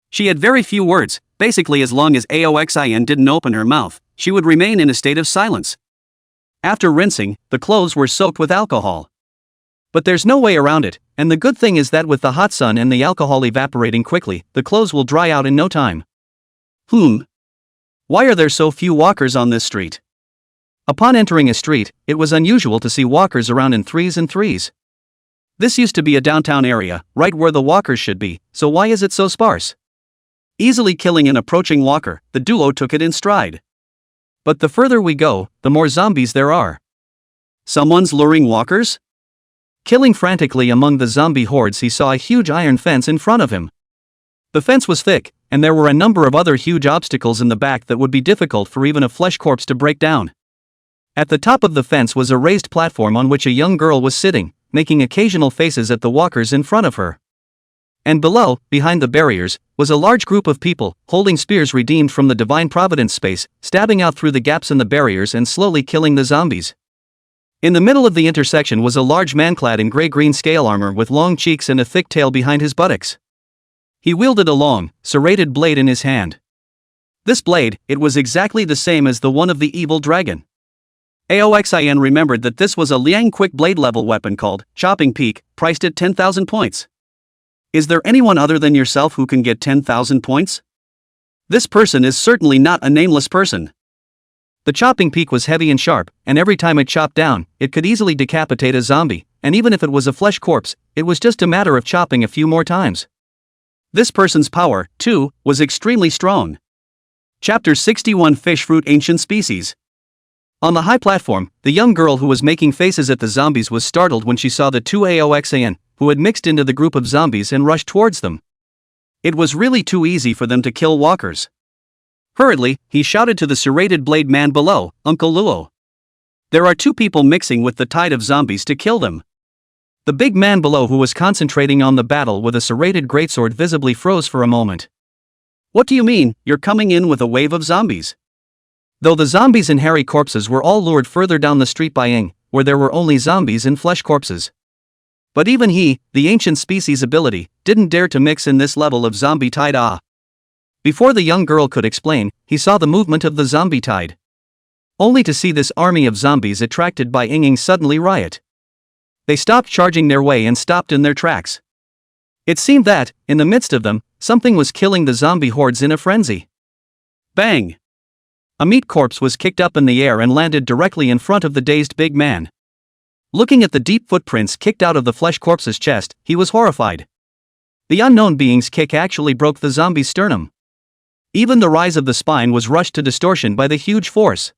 She had very few words, basically as long as Aoxan didn't open her mouth, she would remain in a state of silence. After rinsing, the clothes were soaked with alcohol. But there's no way around it, and the good thing is that with the hot sun and the alcohol evaporating quickly, the clothes will dry out in no time. Why are there so few walkers on this street? Upon entering a street, it was unusual to see walkers around in threes and threes. This used to be a downtown area, right where the walkers should be, so why is it so sparse? Easily killing an approaching walker, the duo took it in stride. But the further we go, the more zombies there are. Someone's luring walkers? Killing frantically among the zombie hordes, he saw a huge iron fence in front of him. The fence was thick, and there were a number of other huge obstacles in the back that would be difficult for even a flesh corpse to break down. At the top of the fence was a raised platform on which a young girl was sitting, making occasional faces at the walkers in front of her. And below, behind the barriers, was a large group of people, holding spears redeemed from the Divine Providence space, stabbing out through the gaps in the barriers and slowly killing the zombies. In the middle of the intersection was a large man clad in gray-green scale armor with long cheeks and a thick tail behind his buttocks. He wielded a long, serrated blade in his hand. This blade, it was exactly the same as the one of the evil dragon. Aoxan remembered that this was a Liang quick blade level weapon called Chopping Peak, priced at 10,000 points. Is there anyone other than yourself who can get 10,000 points? This person is certainly not a nameless person. The chopping peak was heavy and sharp, and every time it chopped down, it could easily decapitate a zombie, and even if it was a flesh corpse, it was just a matter of chopping a few more times. This person's power, too, was extremely strong. Chapter 61 Fish Fruit Ancient Species. On the high platform, the young girl who was making faces at the zombies was startled when she saw the two Aoxan, who had mixed into the group of zombies and rushed towards them. It was really too easy for them to kill walkers. Hurriedly, he shouted to the serrated blade man below, Uncle Luo. There are two people mixing with the tide of zombies to kill them. The big man below, who was concentrating on the battle with a serrated greatsword, visibly froze for a moment. What do you mean, you're coming in with a wave of zombies? Though the zombies and hairy corpses were all lured further down the street by Ying, where there were only zombies and flesh corpses. But even he, the ancient species ability, didn't dare to mix in this level of zombie tide. Before the young girl could explain, he saw the movement of the zombie tide. Only to see this army of zombies attracted by Ying suddenly riot. They stopped charging their way and stopped in their tracks. It seemed that, in the midst of them, something was killing the zombie hordes in a frenzy. Bang! A meat corpse was kicked up in the air and landed directly in front of the dazed big man. Looking at the deep footprints kicked out of the flesh corpse's chest, he was horrified. The unknown being's kick actually broke the zombie's sternum. Even the rise of the spine was rushed to distortion by the huge force.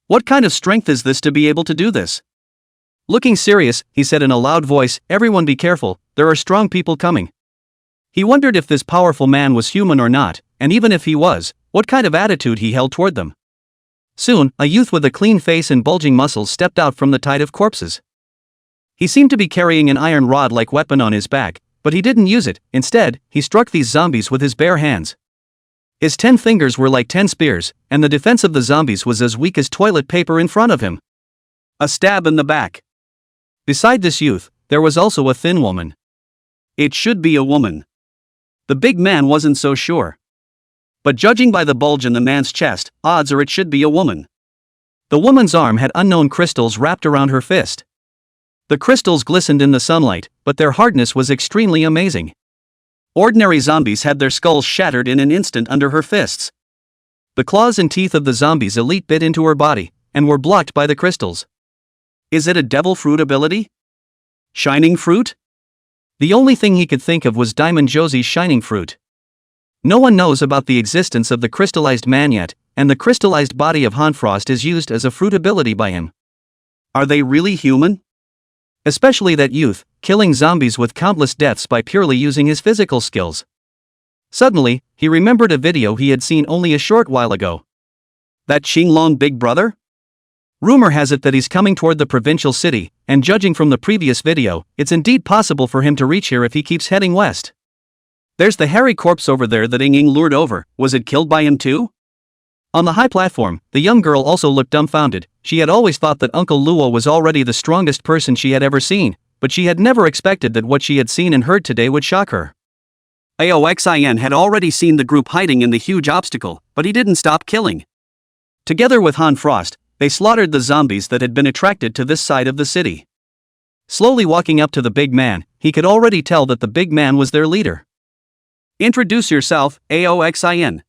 What kind of strength is this to be able to do this? Looking serious, he said in a loud voice, "Everyone be careful, there are strong people coming." He wondered if this powerful man was human or not, and even if he was, what kind of attitude he held toward them. Soon, a youth with a clean face and bulging muscles stepped out from the tide of corpses. He seemed to be carrying an iron rod-like weapon on his back, but he didn't use it. Instead, he struck these zombies with his bare hands. His 10 fingers were like 10 spears, and the defense of the zombies was as weak as toilet paper in front of him. A stab in the back. Beside this youth, there was also a thin woman. It should be a woman. The big man wasn't so sure. But judging by the bulge in the man's chest, odds are it should be a woman. The woman's arm had unknown crystals wrapped around her fist. The crystals glistened in the sunlight, but their hardness was extremely amazing. Ordinary zombies had their skulls shattered in an instant under her fists. The claws and teeth of the zombies elite bit into her body, and were blocked by the crystals. Is it a devil fruit ability? Shining fruit? The only thing he could think of was Diamond Josie's shining fruit. No one knows about the existence of the crystallized man yet, and the crystallized body of Hanfrost is used as a fruit ability by him. Are they really human? Especially that youth, killing zombies with countless deaths by purely using his physical skills. Suddenly, he remembered a video he had seen only a short while ago. That Qinglong big brother? Rumor has it that he's coming toward the provincial city, and judging from the previous video, it's indeed possible for him to reach here if he keeps heading west. There's the hairy corpse over there that Ying lured over. Was it killed by him too? On the high platform, the young girl also looked dumbfounded. She had always thought that Uncle Luo was already the strongest person she had ever seen, but she had never expected that what she had seen and heard today would shock her. Aoxin had already seen the group hiding in the huge obstacle, but he didn't stop killing. Together with Han Frost, they slaughtered the zombies that had been attracted to this side of the city. Slowly walking up to the big man, he could already tell that the big man was their leader. Introduce yourself, Aoxin.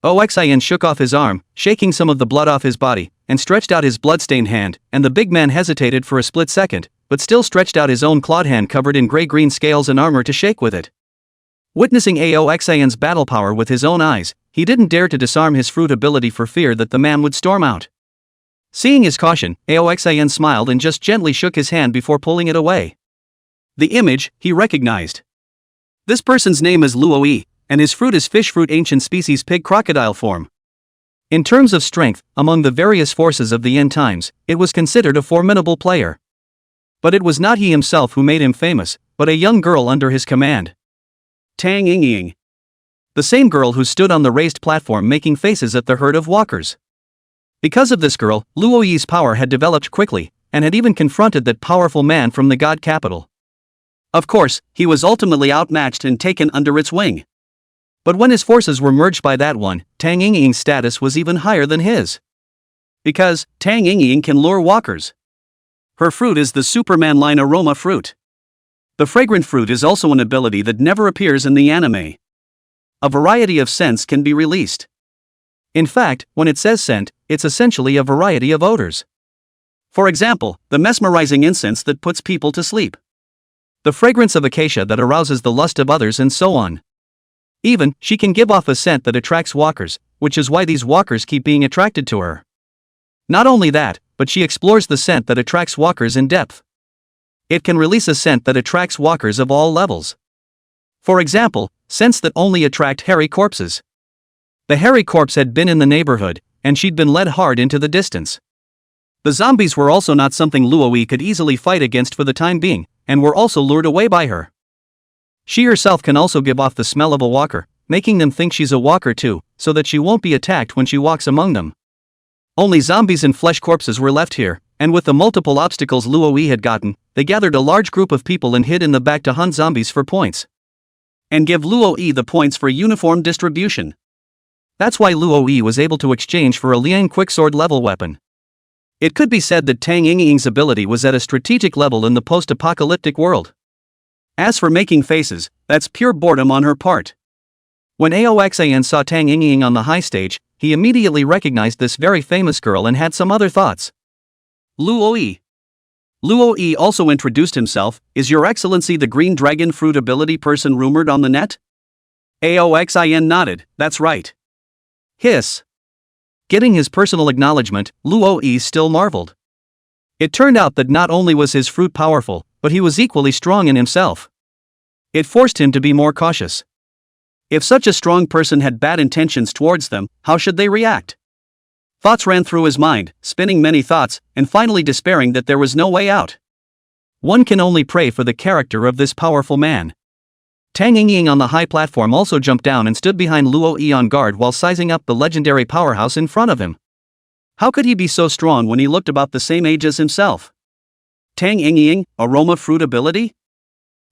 Oxin shook off his arm, shaking some of the blood off his body, and stretched out his blood-stained hand, and the big man hesitated for a split second, but still stretched out his own clawed hand covered in gray-green scales and armor to shake with it. Witnessing Aoxin's battle power with his own eyes, he didn't dare to disarm his fruit ability for fear that the man would storm out. Seeing his caution, Aoxin smiled and just gently shook his hand before pulling it away. The image, he recognized. This person's name is Luo Yi, and his fruit is fish fruit ancient species pig crocodile form. In terms of strength, among the various forces of the end times, it was considered a formidable player. But it was not he himself who made him famous, but a young girl under his command. Tang Yingying. The same girl who stood on the raised platform making faces at the herd of walkers. Because of this girl, Luo Yi's power had developed quickly, and had even confronted that powerful man from the god capital. Of course, he was ultimately outmatched and taken under its wing. But when his forces were merged by that one, Tang Yingying's status was even higher than his. Because, Tang Yingying can lure walkers. Her fruit is the Superman line aroma fruit. The fragrant fruit is also an ability that never appears in the anime. A variety of scents can be released. In fact, when it says scent, it's essentially a variety of odors. For example, the mesmerizing incense that puts people to sleep. The fragrance of acacia that arouses the lust of others and so on. Even, she can give off a scent that attracts walkers, which is why these walkers keep being attracted to her. Not only that, but she explores the scent that attracts walkers in depth. It can release a scent that attracts walkers of all levels. For example, scents that only attract hairy corpses. The hairy corpse had been in the neighborhood, and she'd been led hard into the distance. The zombies were also not something Luo Yi could easily fight against for the time being, and were also lured away by her. She herself can also give off the smell of a walker, making them think she's a walker too, so that she won't be attacked when she walks among them. Only zombies and flesh corpses were left here, and with the multiple obstacles Luo Yi had gotten, they gathered a large group of people and hid in the back to hunt zombies for points. and give Luo Yi the points for uniform distribution. That's why Luo Yi was able to exchange for a Liang quicksword level weapon. It could be said that Tang Yingying's ability was at a strategic level in the post-apocalyptic world. As for making faces, that's pure boredom on her part. When Aoxan saw Tang Yingying on the high stage, he immediately recognized this very famous girl and had some other thoughts. Luo Yi. Luo Yi also introduced himself. Is Your Excellency the green dragon fruit ability person rumored on the net? Aoxin nodded. That's right. Hiss. Getting his personal acknowledgement, Luo Yi still marveled. It turned out that not only was his fruit powerful, but he was equally strong in himself. It forced him to be more cautious. If such a strong person had bad intentions towards them, how should they react? Thoughts ran through his mind, spinning many thoughts, and finally despairing that there was no way out. One can only pray for the character of this powerful man. Tang Yingying on the high platform also jumped down and stood behind Luo Yi on guard while sizing up the legendary powerhouse in front of him. How could he be so strong when he looked about the same age as himself? Tang Yingying, aroma fruit ability?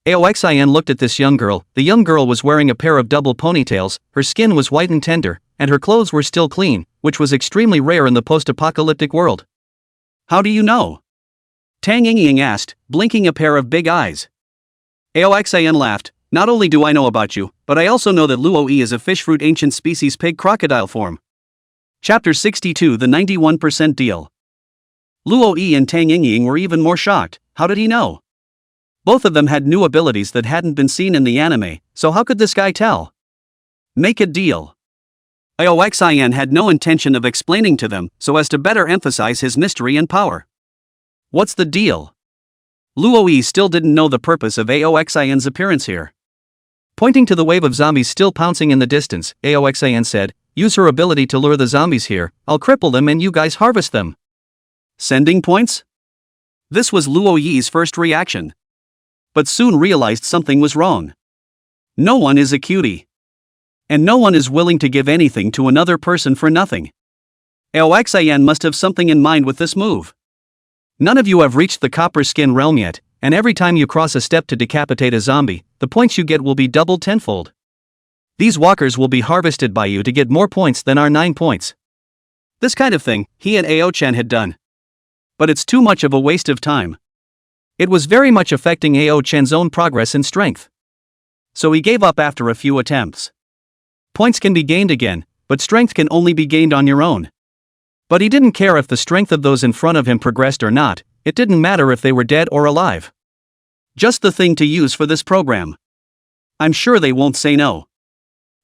Aoxin looked at this young girl. The young girl was wearing a pair of double ponytails, her skin was white and tender, and her clothes were still clean, which was extremely rare in the post-apocalyptic world. How do you know? Tang Yingying asked, blinking a pair of big eyes. Aoxin laughed. Not only do I know about you, but I also know that Luo Yi is a fish fruit ancient species pig crocodile form. Chapter 62 The 91% Deal. Luo Yi and Tang Yingying were even more shocked. How did he know? Both of them had new abilities that hadn't been seen in the anime, so how could this guy tell? Make a deal. Aoxin had no intention of explaining to them, so as to better emphasize his mystery and power. What's the deal? Luo Yi still didn't know the purpose of Aoxin's appearance here. Pointing to the wave of zombies still pouncing in the distance, Aoxin said, use her ability to lure the zombies here, I'll cripple them and you guys harvest them. Sending points? This was Luo Yi's first reaction. But soon realized something was wrong. No one is a cutie. And no one is willing to give anything to another person for nothing. Aoxin must have something in mind with this move. None of you have reached the copper skin realm yet, and every time you cross a step to decapitate a zombie, the points you get will be doubled tenfold. These walkers will be harvested by you to get more points than our 9 points. This kind of thing, he and Ao-chan had done. But it's too much of a waste of time. It was very much affecting Ao-chan's own progress and strength. So he gave up after a few attempts. Points can be gained again, but strength can only be gained on your own. But he didn't care if the strength of those in front of him progressed or not, it didn't matter if they were dead or alive. Just the thing to use for this program. I'm sure they won't say no.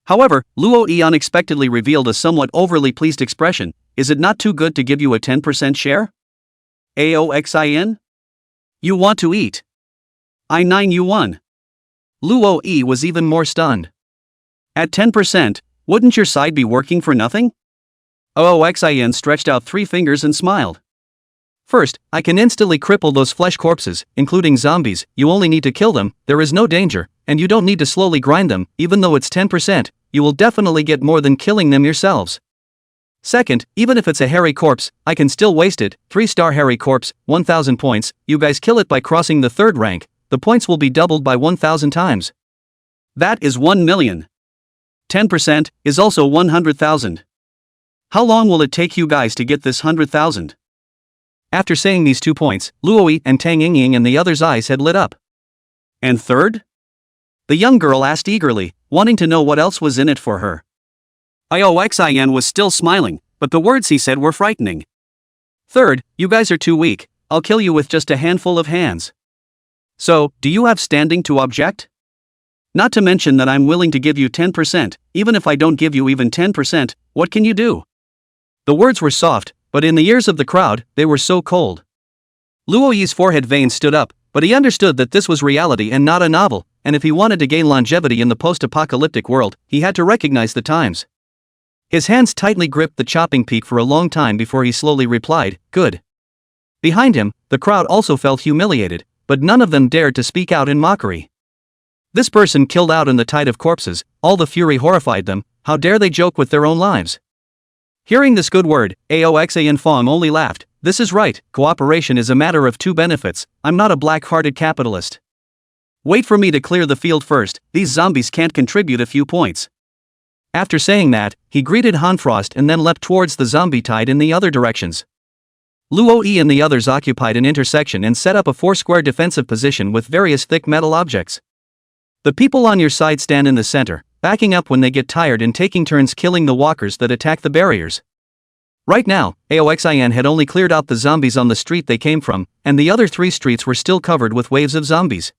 However, Luo Yi unexpectedly revealed a somewhat overly pleased expression. Is it not too good to give you a 10% share? Aoxin? You want to eat? I 9 you won. Luo Yi was even more stunned. At 10%, wouldn't your side be working for nothing? Aoxin stretched out 3 fingers and smiled. First, I can instantly cripple those flesh corpses, including zombies. You only need to kill them, there is no danger, and you don't need to slowly grind them. Even though it's 10%, you will definitely get more than killing them yourselves. Second, even if it's a hairy corpse, I can still waste it. 3-star hairy corpse, 1000 points, you guys kill it by crossing the 3rd rank, the points will be doubled by 1000 times. That is 1 million. 10% is also 100,000. How long will it take you guys to get this 100,000? After saying these 2 points, Luo Yi and Tang Yingying and the other's eyes had lit up. And third? The young girl asked eagerly, wanting to know what else was in it for her. Aoxin was still smiling, but the words he said were frightening. Third, you guys are too weak, I'll kill you with just a handful of hands. So, do you have standing to object? Not to mention that I'm willing to give you 10%, even if I don't give you even 10%, what can you do? The words were soft, but in the ears of the crowd, they were so cold. Luo Yi's forehead veins stood up, but he understood that this was reality and not a novel, and if he wanted to gain longevity in the post-apocalyptic world, he had to recognize the times. His hands tightly gripped the chopping peak for a long time before he slowly replied, good. Behind him, the crowd also felt humiliated, but none of them dared to speak out in mockery. This person killed out in the tide of corpses, all the fury horrified them, how dare they joke with their own lives? Hearing this good word, Aoxin Fong only laughed. This is right, cooperation is a matter of 2 benefits, I'm not a black-hearted capitalist. Wait for me to clear the field first, these zombies can't contribute a few points. After saying that, he greeted Hanfrost and then leapt towards the zombie tide in the other directions. Luo-Yi and the others occupied an intersection and set up a four-square defensive position with various thick metal objects. The people on your side stand in the center, backing up when they get tired and taking turns killing the walkers that attack the barriers. Right now, Aoxin had only cleared out the zombies on the street they came from, and the other 3 streets were still covered with waves of zombies.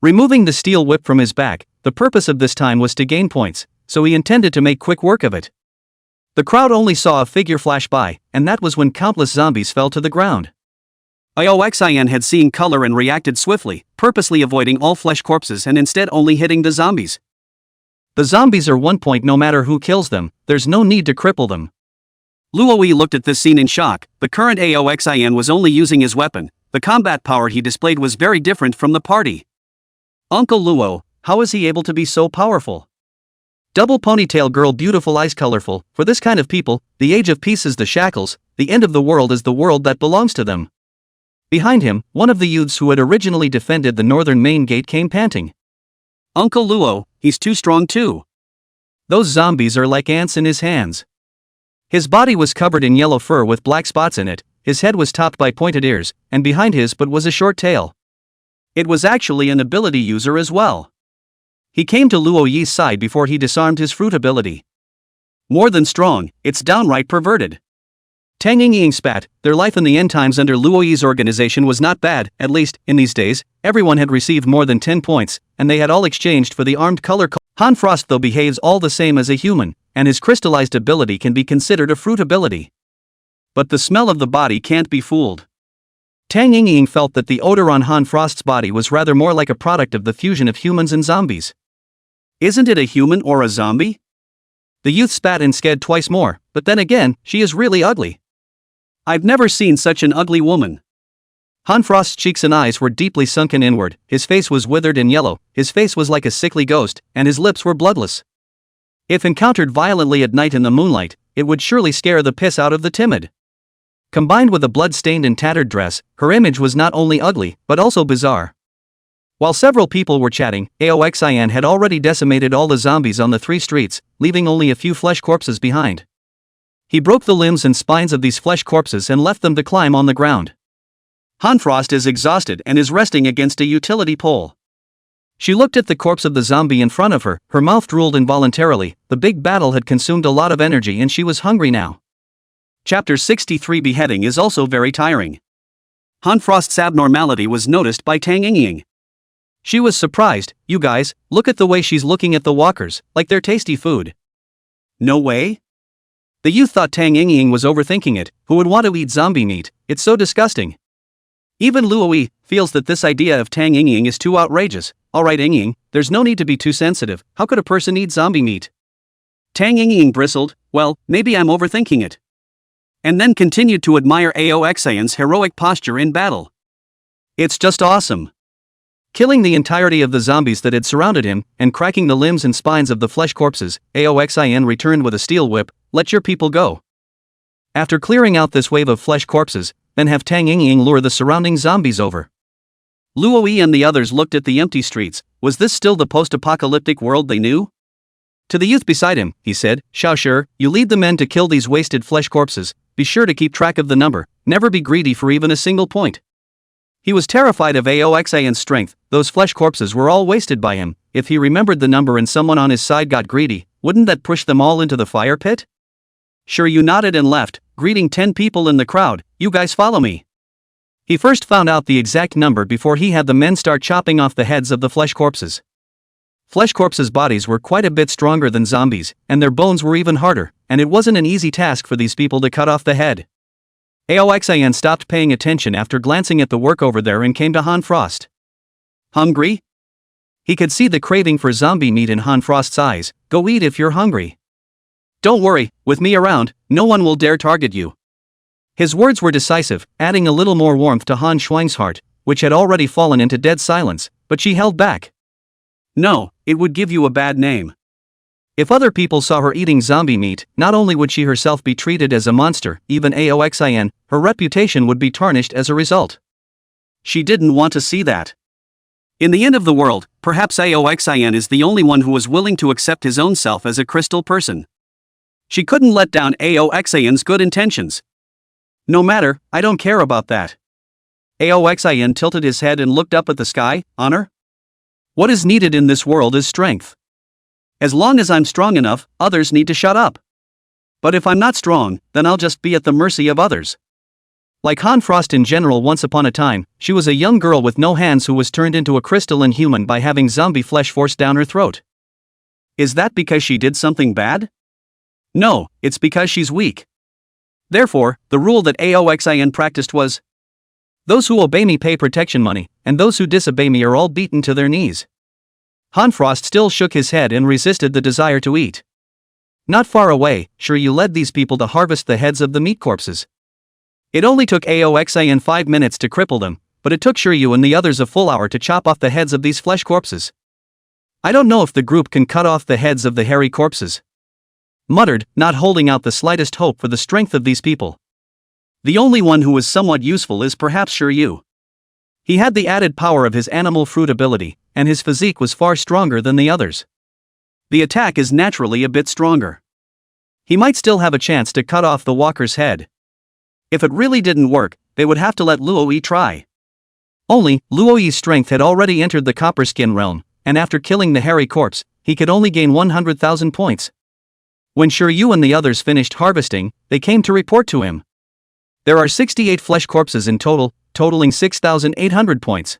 Removing the steel whip from his back, the purpose of this time was to gain points, so he intended to make quick work of it. The crowd only saw a figure flash by, and that was when countless zombies fell to the ground. Aoxin had seen color and reacted swiftly, purposely avoiding all flesh corpses and instead only hitting the zombies. The zombies are 1 point no matter who kills them, there's no need to cripple them. Luo-Yi looked at this scene in shock. The current Aoxin was only using his weapon. The combat power he displayed was very different from the party. Uncle Luo, how is he able to be so powerful? Double ponytail girl, beautiful eyes, colorful. For this kind of people, the age of peace is the shackles, the end of the world is the world that belongs to them. Behind him, one of the youths who had originally defended the northern main gate came panting. Uncle Luo, he's too strong too. Those zombies are like ants in his hands. His body was covered in yellow fur with black spots in it, his head was topped by pointed ears, and behind his butt was a short tail. It was actually an ability user as well. He came to Luo-Yi's side before he disarmed his fruit ability. More than strong, it's downright perverted. Tang Yingying spat. Their life in the end times under Luo-Yi's organization was not bad, at least, in these days, everyone had received more than 10 points, and they had all exchanged for the armed color. Hanfrost though behaves all the same as a human, and his crystallized ability can be considered a fruit ability. But the smell of the body can't be fooled. Tang Yingying felt that the odor on Hanfrost's body was rather more like a product of the fusion of humans and zombies. Isn't it a human or a zombie? The youth spat and sked twice more, but then again, she is really ugly. I've never seen such an ugly woman. Hanfrost's cheeks and eyes were deeply sunken inward, his face was withered and yellow, his face was like a sickly ghost, and his lips were bloodless. If encountered violently at night in the moonlight, it would surely scare the piss out of the timid. Combined with a blood-stained and tattered dress, her image was not only ugly, but also bizarre. While several people were chatting, Aoxin had already decimated all the zombies on the 3 streets, leaving only a few flesh corpses behind. He broke the limbs and spines of these flesh corpses and left them to climb on the ground. Hanfrost is exhausted and is resting against a utility pole. She looked at the corpse of the zombie in front of her, her mouth drooled involuntarily. The big battle had consumed a lot of energy and she was hungry now. Chapter 63 Beheading is also very tiring. Hanfrost's abnormality was noticed by Tang Yingying. She was surprised. You guys, look at the way she's looking at the walkers, like they're tasty food. No way? The youth thought Tang Yingying was overthinking it. Who would want to eat zombie meat? It's so disgusting. Even Luo-Yi feels that this idea of Tang Yingying is too outrageous. Alright Yingying, there's no need to be too sensitive. How could a person eat zombie meat? Tang Yingying bristled. Well, maybe I'm overthinking it. And then continued to admire Aoxin's heroic posture in battle. It's just awesome. Killing the entirety of the zombies that had surrounded him, and cracking the limbs and spines of the flesh corpses, Aoxin returned with a steel whip. Let your people go. After clearing out this wave of flesh corpses, then have Tang Yingying lure the surrounding zombies over. Luo-Yi and the others looked at the empty streets. Was this still the post-apocalyptic world they knew? To the youth beside him, he said, Xiaoshi, you lead the men to kill these wasted flesh corpses. Be sure to keep track of the number, never be greedy for even a single point. He was terrified of Aoxin's strength. Those flesh corpses were all wasted by him. If he remembered the number and someone on his side got greedy, wouldn't that push them all into the fire pit? Sure, you nodded and left, greeting 10 people in the crowd. You guys follow me. He first found out the exact number before he had the men start chopping off the heads of the flesh corpses. Flesh corpses' bodies were quite a bit stronger than zombies, and their bones were even harder, and it wasn't an easy task for these people to cut off the head. Aoxin stopped paying attention after glancing at the work over there and came to Hanfrost. Hungry? He could see the craving for zombie meat in Hanfrost's eyes. Go eat if you're hungry. Don't worry, with me around, no one will dare target you. His words were decisive, adding a little more warmth to Han Shuang's heart, which had already fallen into dead silence, but she held back. No, it would give you a bad name. If other people saw her eating zombie meat, not only would she herself be treated as a monster, even Aoxin, her reputation would be tarnished as a result. She didn't want to see that. In the end of the world, perhaps Aoxin is the only one who was willing to accept his own self as a crystal person. She couldn't let down Aoxin's good intentions. No matter, I don't care about that. Aoxin tilted his head and looked up at the sky. Honor? What is needed in this world is strength. As long as I'm strong enough, others need to shut up. But if I'm not strong, then I'll just be at the mercy of others. Like Han Frost in general, once upon a time, she was a young girl with no hands who was turned into a crystalline human by having zombie flesh forced down her throat. Is that because she did something bad? No, it's because she's weak. Therefore, the rule that Aoxin practiced was, those who obey me pay protection money, and those who disobey me are all beaten to their knees. Han Frost still shook his head and resisted the desire to eat. Not far away, Shiryu led these people to harvest the heads of the meat corpses. It only took Aoxin 5 minutes to cripple them, but it took Shiryu and the others a full hour to chop off the heads of these flesh corpses. I don't know if the group can cut off the heads of the hairy corpses, muttered, not holding out the slightest hope for the strength of these people. The only one who was somewhat useful is perhaps Shiryu. He had the added power of his animal fruit ability, and his physique was far stronger than the others. The attack is naturally a bit stronger. He might still have a chance to cut off the walker's head. If it really didn't work, they would have to let Luoyi try. Only, Luoyi's strength had already entered the copper skin realm, and after killing the hairy corpse, he could only gain 100,000 points. When Shiryu and the others finished harvesting, they came to report to him. There are 68 flesh corpses in total, totaling 6,800 points.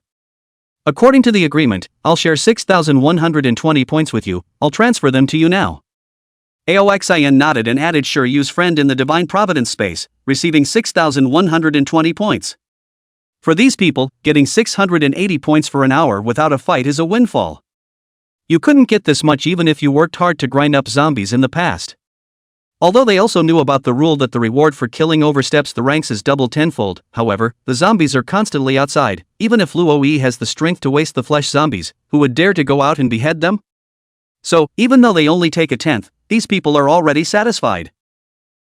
According to the agreement, I'll share 6,120 points with you. I'll transfer them to you now. Aoxin nodded and added Shiryu's friend in the Divine Providence space, receiving 6,120 points. For these people, getting 680 points for an hour without a fight is a windfall. You couldn't get this much even if you worked hard to grind up zombies in the past. Although they also knew about the rule that the reward for killing oversteps the ranks is doubled tenfold, however, the zombies are constantly outside. Even if Luoyi has the strength to waste the flesh zombies, who would dare to go out and behead them? So, even though they only take a tenth, these people are already satisfied.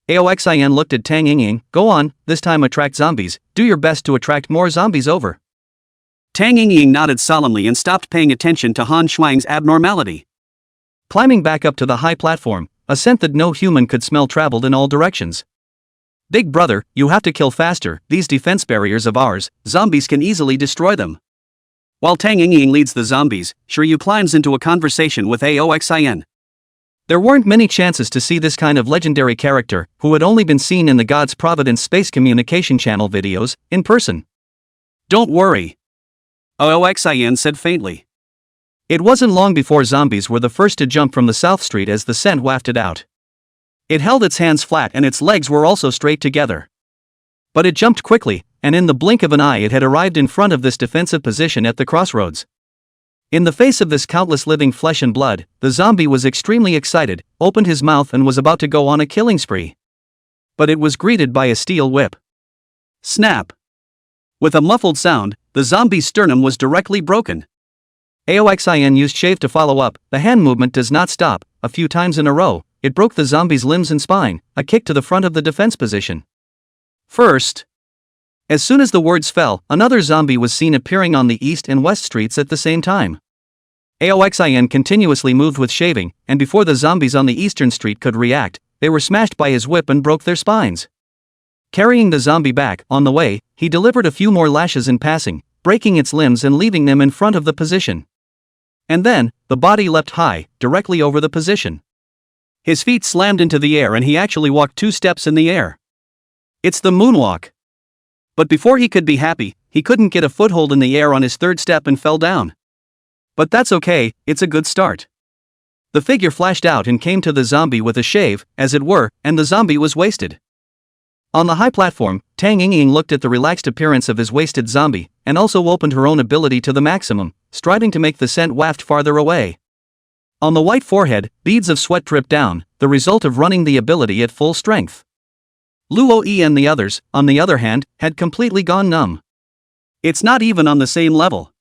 Aoxin looked at Tang Yingying. Go on, this time attract zombies, do your best to attract more zombies over. Tang Yingying nodded solemnly and stopped paying attention to Han Shuang's abnormality. Climbing back up to the high platform, a scent that no human could smell traveled in all directions. Big brother, you have to kill faster, these defense barriers of ours, zombies can easily destroy them. While Tang Yingying leads the zombies, Shiryu climbs into a conversation with Aoxin. There weren't many chances to see this kind of legendary character, who had only been seen in the God's Providence Space Communication Channel videos, in person. Don't worry, Aoxin said faintly. It wasn't long before zombies were the first to jump from the South Street as the scent wafted out. It held its hands flat and its legs were also straight together. But it jumped quickly, and in the blink of an eye it had arrived in front of this defensive position at the crossroads. In the face of this countless living flesh and blood, the zombie was extremely excited, opened his mouth and was about to go on a killing spree. But it was greeted by a steel whip. Snap! With a muffled sound, the zombie's sternum was directly broken. Aoxin used shave to follow up. The hand movement does not stop. A few times in a row, it broke the zombie's limbs and spine, a kick to the front of the defense position. First. As soon as the words fell, another zombie was seen appearing on the east and west streets at the same time. Aoxin continuously moved with shaving, and before the zombies on the eastern street could react, they were smashed by his whip and broke their spines. Carrying the zombie back, on the way, he delivered a few more lashes in passing, breaking its limbs and leaving them in front of the position. And then, the body leapt high, directly over the position. His feet slammed into the air and he actually walked 2 steps in the air. It's the moonwalk. But before he could be happy, he couldn't get a foothold in the air on his 3rd step and fell down. But that's okay, it's a good start. The figure flashed out and came to the zombie with a shave, as it were, and the zombie was wasted. On the high platform, Tang Yingying looked at the relaxed appearance of his wasted zombie, and also opened her own ability to the maximum, striving to make the scent waft farther away. On the white forehead, beads of sweat dripped down, the result of running the ability at full strength. Luoyi and the others, on the other hand, had completely gone numb. It's not even on the same level.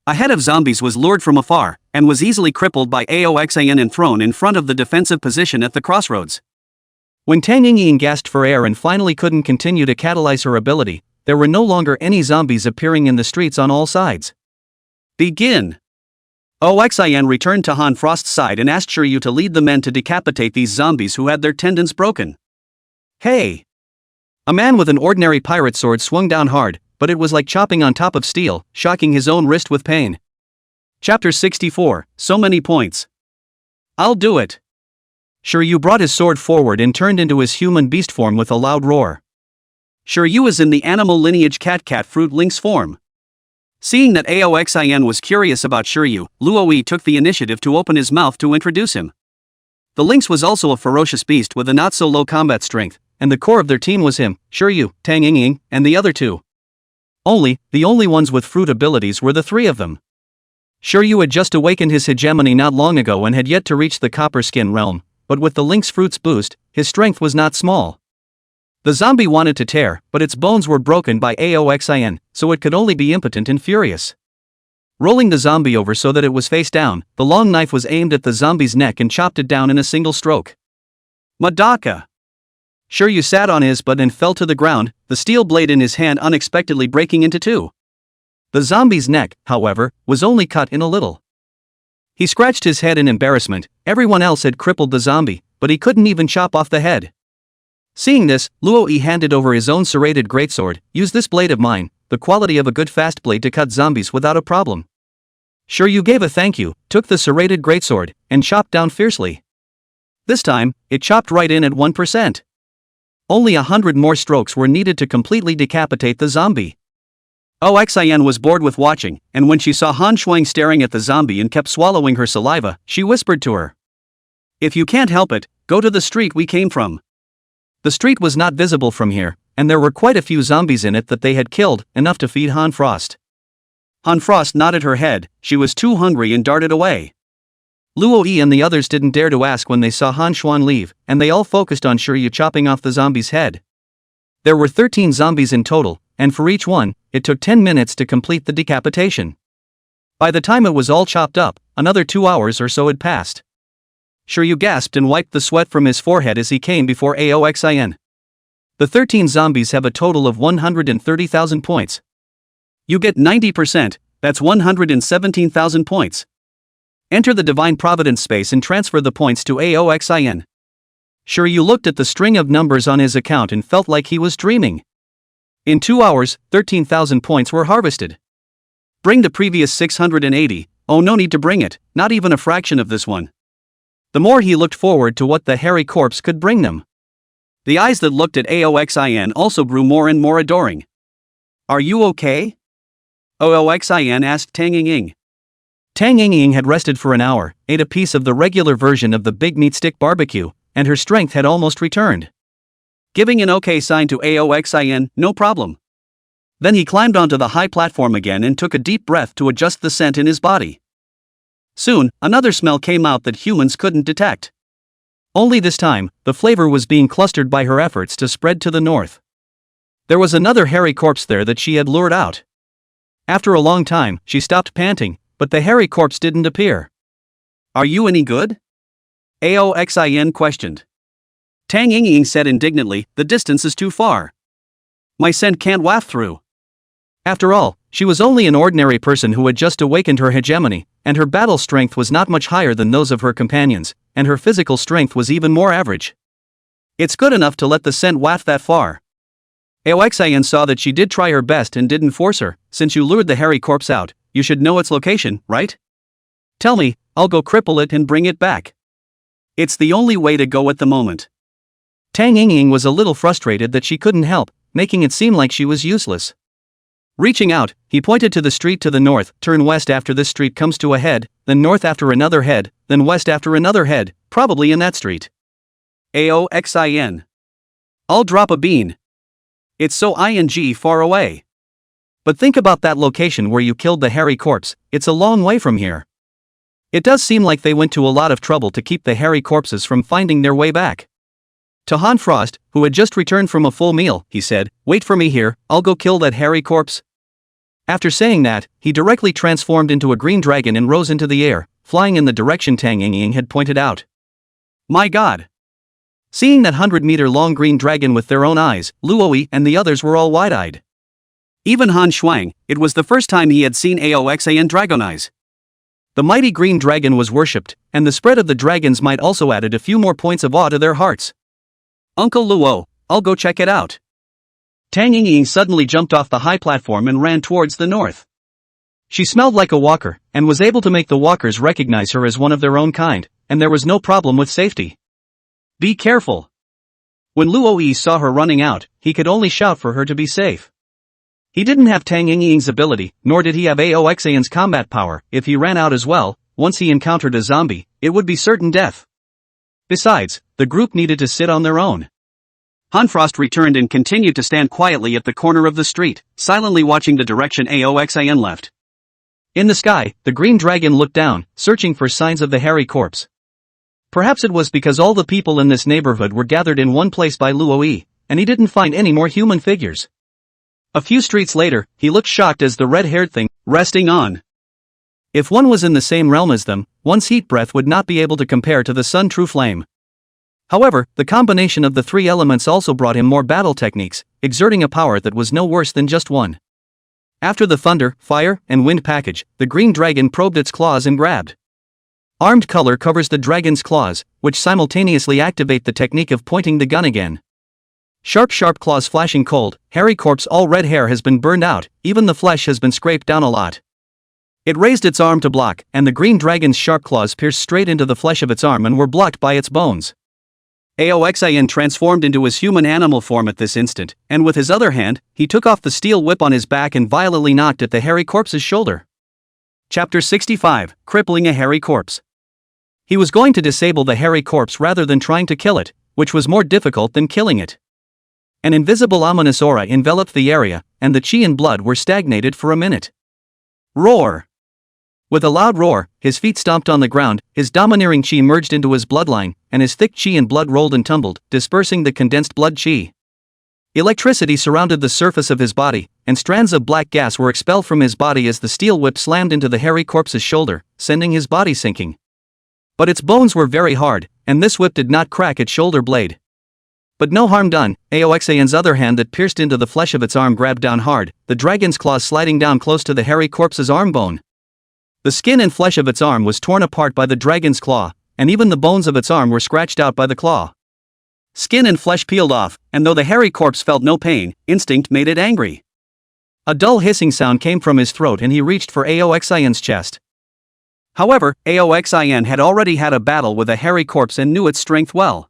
A head of zombies was lured from afar, and was easily crippled by Aoxin and thrown in front of the defensive position at the crossroads. When Tang Yingying gasped for air and finally couldn't continue to catalyze her ability, there were no longer any zombies appearing in the streets on all sides. Begin. Oxin returned to Han Frost's side and asked Shiryu to lead the men to decapitate these zombies who had their tendons broken. Hey! A man with an ordinary pirate sword swung down hard, but it was like chopping on top of steel, shocking his own wrist with pain. Chapter 64, So many points. I'll do it. Shiryu brought his sword forward and turned into his human beast form with a loud roar. Shiryu is in the animal lineage cat fruit lynx form. Seeing that Aoxin was curious about Shiryu, Luoi took the initiative to open his mouth to introduce him. The lynx was also a ferocious beast with a not-so-low combat strength, and the core of their team was him, Shiryu, Tang Ying, and the other two. The only ones with fruit abilities were the three of them. Shiryu had just awakened his hegemony not long ago and had yet to reach the copper skin realm, but with the lynx fruit's boost, his strength was not small. The zombie wanted to tear, but its bones were broken by Aoxin, so it could only be impotent and furious. Rolling the zombie over so that it was face down, the long knife was aimed at the zombie's neck and chopped it down in a single stroke. Madaka! Shiryu sat on his butt and fell to the ground, the steel blade in his hand unexpectedly breaking into two. The zombie's neck, however, was only cut in a little. He scratched his head in embarrassment. Everyone else had crippled the zombie, but he couldn't even chop off the head. Seeing this, Luoi handed over his own serrated greatsword. Use this blade of mine, the quality of a good fast blade to cut zombies without a problem. Shiryu gave a thank you, took the serrated greatsword, and chopped down fiercely. This time, it chopped right in at 1%. Only 100 more strokes were needed to completely decapitate the zombie. Oxin was bored with watching, and when she saw Han Shuang staring at the zombie and kept swallowing her saliva, she whispered to her. If you can't help it, go to the street we came from. The street was not visible from here, and there were quite a few zombies in it that they had killed, enough to feed Han Frost. Han Frost nodded her head. She was too hungry and darted away. Luoi and the others didn't dare to ask when they saw Han Shuang leave, and they all focused on Shiryu chopping off the zombie's head. There were 13 zombies in total, and for each one, it took 10 minutes to complete the decapitation. By the time it was all chopped up, another 2 hours or so had passed. Shiryu gasped and wiped the sweat from his forehead as he came before Aoxin. The 13 zombies have a total of 130,000 points. You get 90%, that's 117,000 points. Enter the Divine Providence space and transfer the points to Aoxin. Shiryu looked at the string of numbers on his account and felt like he was dreaming. In 2 hours, 13,000 points were harvested. Bring the previous 680, oh no need to bring it, not even a fraction of this one. The more he looked forward to what the hairy corpse could bring them. The eyes that looked at Aoxin also grew more and more adoring. Are you okay? Oxin asked Tang Ying. Tang Ying had rested for an hour, ate a piece of the regular version of the big meat stick barbecue, and her strength had almost returned. Giving an okay sign to Aoxin, no problem. Then he climbed onto the high platform again and took a deep breath to adjust the scent in his body. Soon, another smell came out that humans couldn't detect. Only this time, the flavor was being clustered by her efforts to spread to the north. There was another hairy corpse there that she had lured out. After a long time, she stopped panting, but the hairy corpse didn't appear. Are you any good? Aoxin questioned. Tang Ying said indignantly, the distance is too far. My scent can't waft through. After all, she was only an ordinary person who had just awakened her hegemony, and her battle strength was not much higher than those of her companions, and her physical strength was even more average. It's good enough to let the scent waft that far. Aoxin saw that she did try her best and didn't force her. Since you lured the hairy corpse out, you should know its location, right? Tell me, I'll go cripple it and bring it back. It's the only way to go at the moment. Tang Ying was a little frustrated that she couldn't help, making it seem like she was useless. Reaching out, he pointed to the street to the north. Turn west after this street comes to a head, then north after another head, then west after another head, probably in that street. Aoxin. I'll drop a bean. It's so far away. But think about that location where you killed the hairy corpse, it's a long way from here. It does seem like they went to a lot of trouble to keep the hairy corpses from finding their way back. To Han Frost, who had just returned from a full meal, he said, wait for me here, I'll go kill that hairy corpse. After saying that, he directly transformed into a green dragon and rose into the air, flying in the direction Tang Ying had pointed out. My god! Seeing that 100-meter-long green dragon with their own eyes, Luoi and the others were all wide-eyed. Even Han Shuang, it was the first time he had seen Aoxan dragonize. The mighty green dragon was worshipped, and the spread of the dragons might also added a few more points of awe to their hearts. Uncle Luo, I'll go check it out. Tang Yingying suddenly jumped off the high platform and ran towards the north. She smelled like a walker, and was able to make the walkers recognize her as one of their own kind, and there was no problem with safety. Be careful. When Luo Yi saw her running out, he could only shout for her to be safe. He didn't have Tang Yingying's ability, nor did he have Aoxan's combat power. If he ran out as well, once he encountered a zombie, it would be certain death. Besides, the group needed to sit on their own. Hanfrost returned and continued to stand quietly at the corner of the street, silently watching the direction Aoxan left. In the sky, the green dragon looked down, searching for signs of the hairy corpse. Perhaps it was because all the people in this neighborhood were gathered in one place by Luo Yi, and he didn't find any more human figures. A few streets later, he looked shocked as the red-haired thing, resting on. If one was in the same realm as them, one's heat breath would not be able to compare to the sun true flame. However, the combination of the three elements also brought him more battle techniques, exerting a power that was no worse than just one. After the thunder, fire, and wind package, the green dragon probed its claws and grabbed. Armed color covers the dragon's claws, which simultaneously activate the technique of pointing the gun again. Sharp claws flashing cold, hairy corpse, all red hair has been burned out, even the flesh has been scraped down a lot. It raised its arm to block, and the green dragon's sharp claws pierced straight into the flesh of its arm and were blocked by its bones. Aoxan transformed into his human animal form at this instant, and with his other hand, he took off the steel whip on his back and violently knocked at the hairy corpse's shoulder. Chapter 65, Crippling a Hairy Corpse. He was going to disable the hairy corpse rather than trying to kill it, which was more difficult than killing it. An invisible ominous aura enveloped the area, and the chi and blood were stagnated for a minute. Roar! With a loud roar, his feet stomped on the ground, his domineering chi merged into his bloodline, and his thick chi and blood rolled and tumbled, dispersing the condensed blood chi. Electricity surrounded the surface of his body, and strands of black gas were expelled from his body as the steel whip slammed into the hairy corpse's shoulder, sending his body sinking. But its bones were very hard, and this whip did not crack its shoulder blade. But no harm done. Aoxan's other hand that pierced into the flesh of its arm grabbed down hard, the dragon's claws sliding down close to the hairy corpse's arm bone. The skin and flesh of its arm was torn apart by the dragon's claw, and even the bones of its arm were scratched out by the claw. Skin and flesh peeled off, and though the hairy corpse felt no pain, instinct made it angry. A dull hissing sound came from his throat and he reached for Aoxan's chest. However, Aoxan had already had a battle with a hairy corpse and knew its strength well.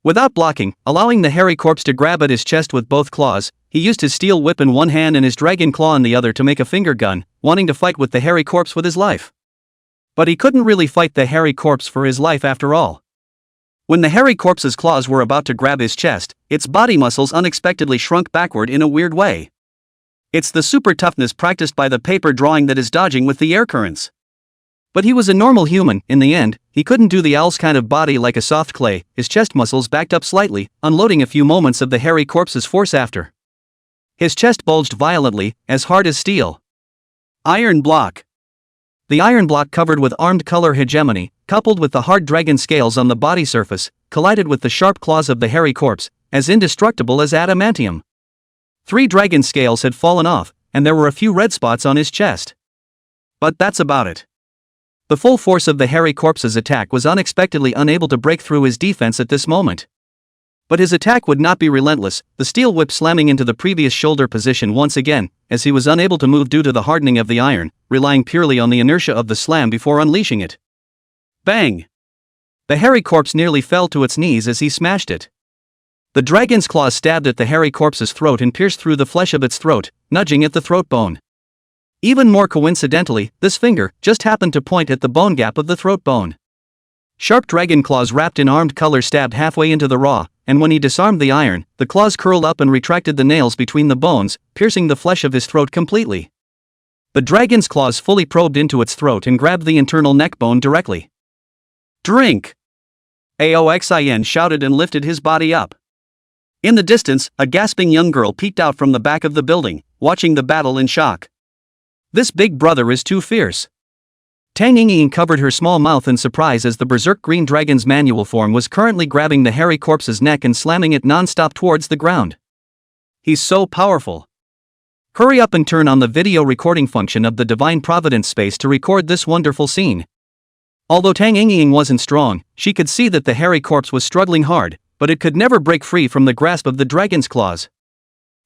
Without blocking, allowing the hairy corpse to grab at his chest with both claws, he used his steel whip in one hand and his dragon claw in the other to make a finger gun, wanting to fight with the hairy corpse with his life. But he couldn't really fight the hairy corpse for his life after all. When the hairy corpse's claws were about to grab his chest, its body muscles unexpectedly shrunk backward in a weird way. It's the super toughness practiced by the paper drawing that is dodging with the air currents. But he was a normal human. In the end, he couldn't do the owl's kind of body like a soft clay. His chest muscles backed up slightly, unloading a few moments of the hairy corpse's force after. His chest bulged violently, as hard as steel. Iron block. The iron block covered with armed color hegemony, coupled with the hard dragon scales on the body surface, collided with the sharp claws of the hairy corpse, as indestructible as adamantium. 3 dragon scales had fallen off, and there were a few red spots on his chest. But that's about it. The full force of the hairy corpse's attack was unexpectedly unable to break through his defense at this moment. But his attack would not be relentless, the steel whip slamming into the previous shoulder position once again, as he was unable to move due to the hardening of the iron, relying purely on the inertia of the slam before unleashing it. Bang! The hairy corpse nearly fell to its knees as he smashed it. The dragon's claws stabbed at the hairy corpse's throat and pierced through the flesh of its throat, nudging at the throat bone. Even more coincidentally, this finger just happened to point at the bone gap of the throat bone. Sharp dragon claws wrapped in armed color stabbed halfway into the raw, and when he disarmed the iron, the claws curled up and retracted the nails between the bones, piercing the flesh of his throat completely. The dragon's claws fully probed into its throat and grabbed the internal neck bone directly. Drink! Aoxan shouted and lifted his body up. In the distance, a gasping young girl peeked out from the back of the building, watching the battle in shock. This big brother is too fierce. Tang Yingying covered her small mouth in surprise as the berserk green dragon's manual form was currently grabbing the hairy corpse's neck and slamming it non-stop towards the ground. He's so powerful. Hurry up and turn on the video recording function of the Divine Providence space to record this wonderful scene. Although Tang Ying wasn't strong, she could see that the hairy corpse was struggling hard, but it could never break free from the grasp of the dragon's claws.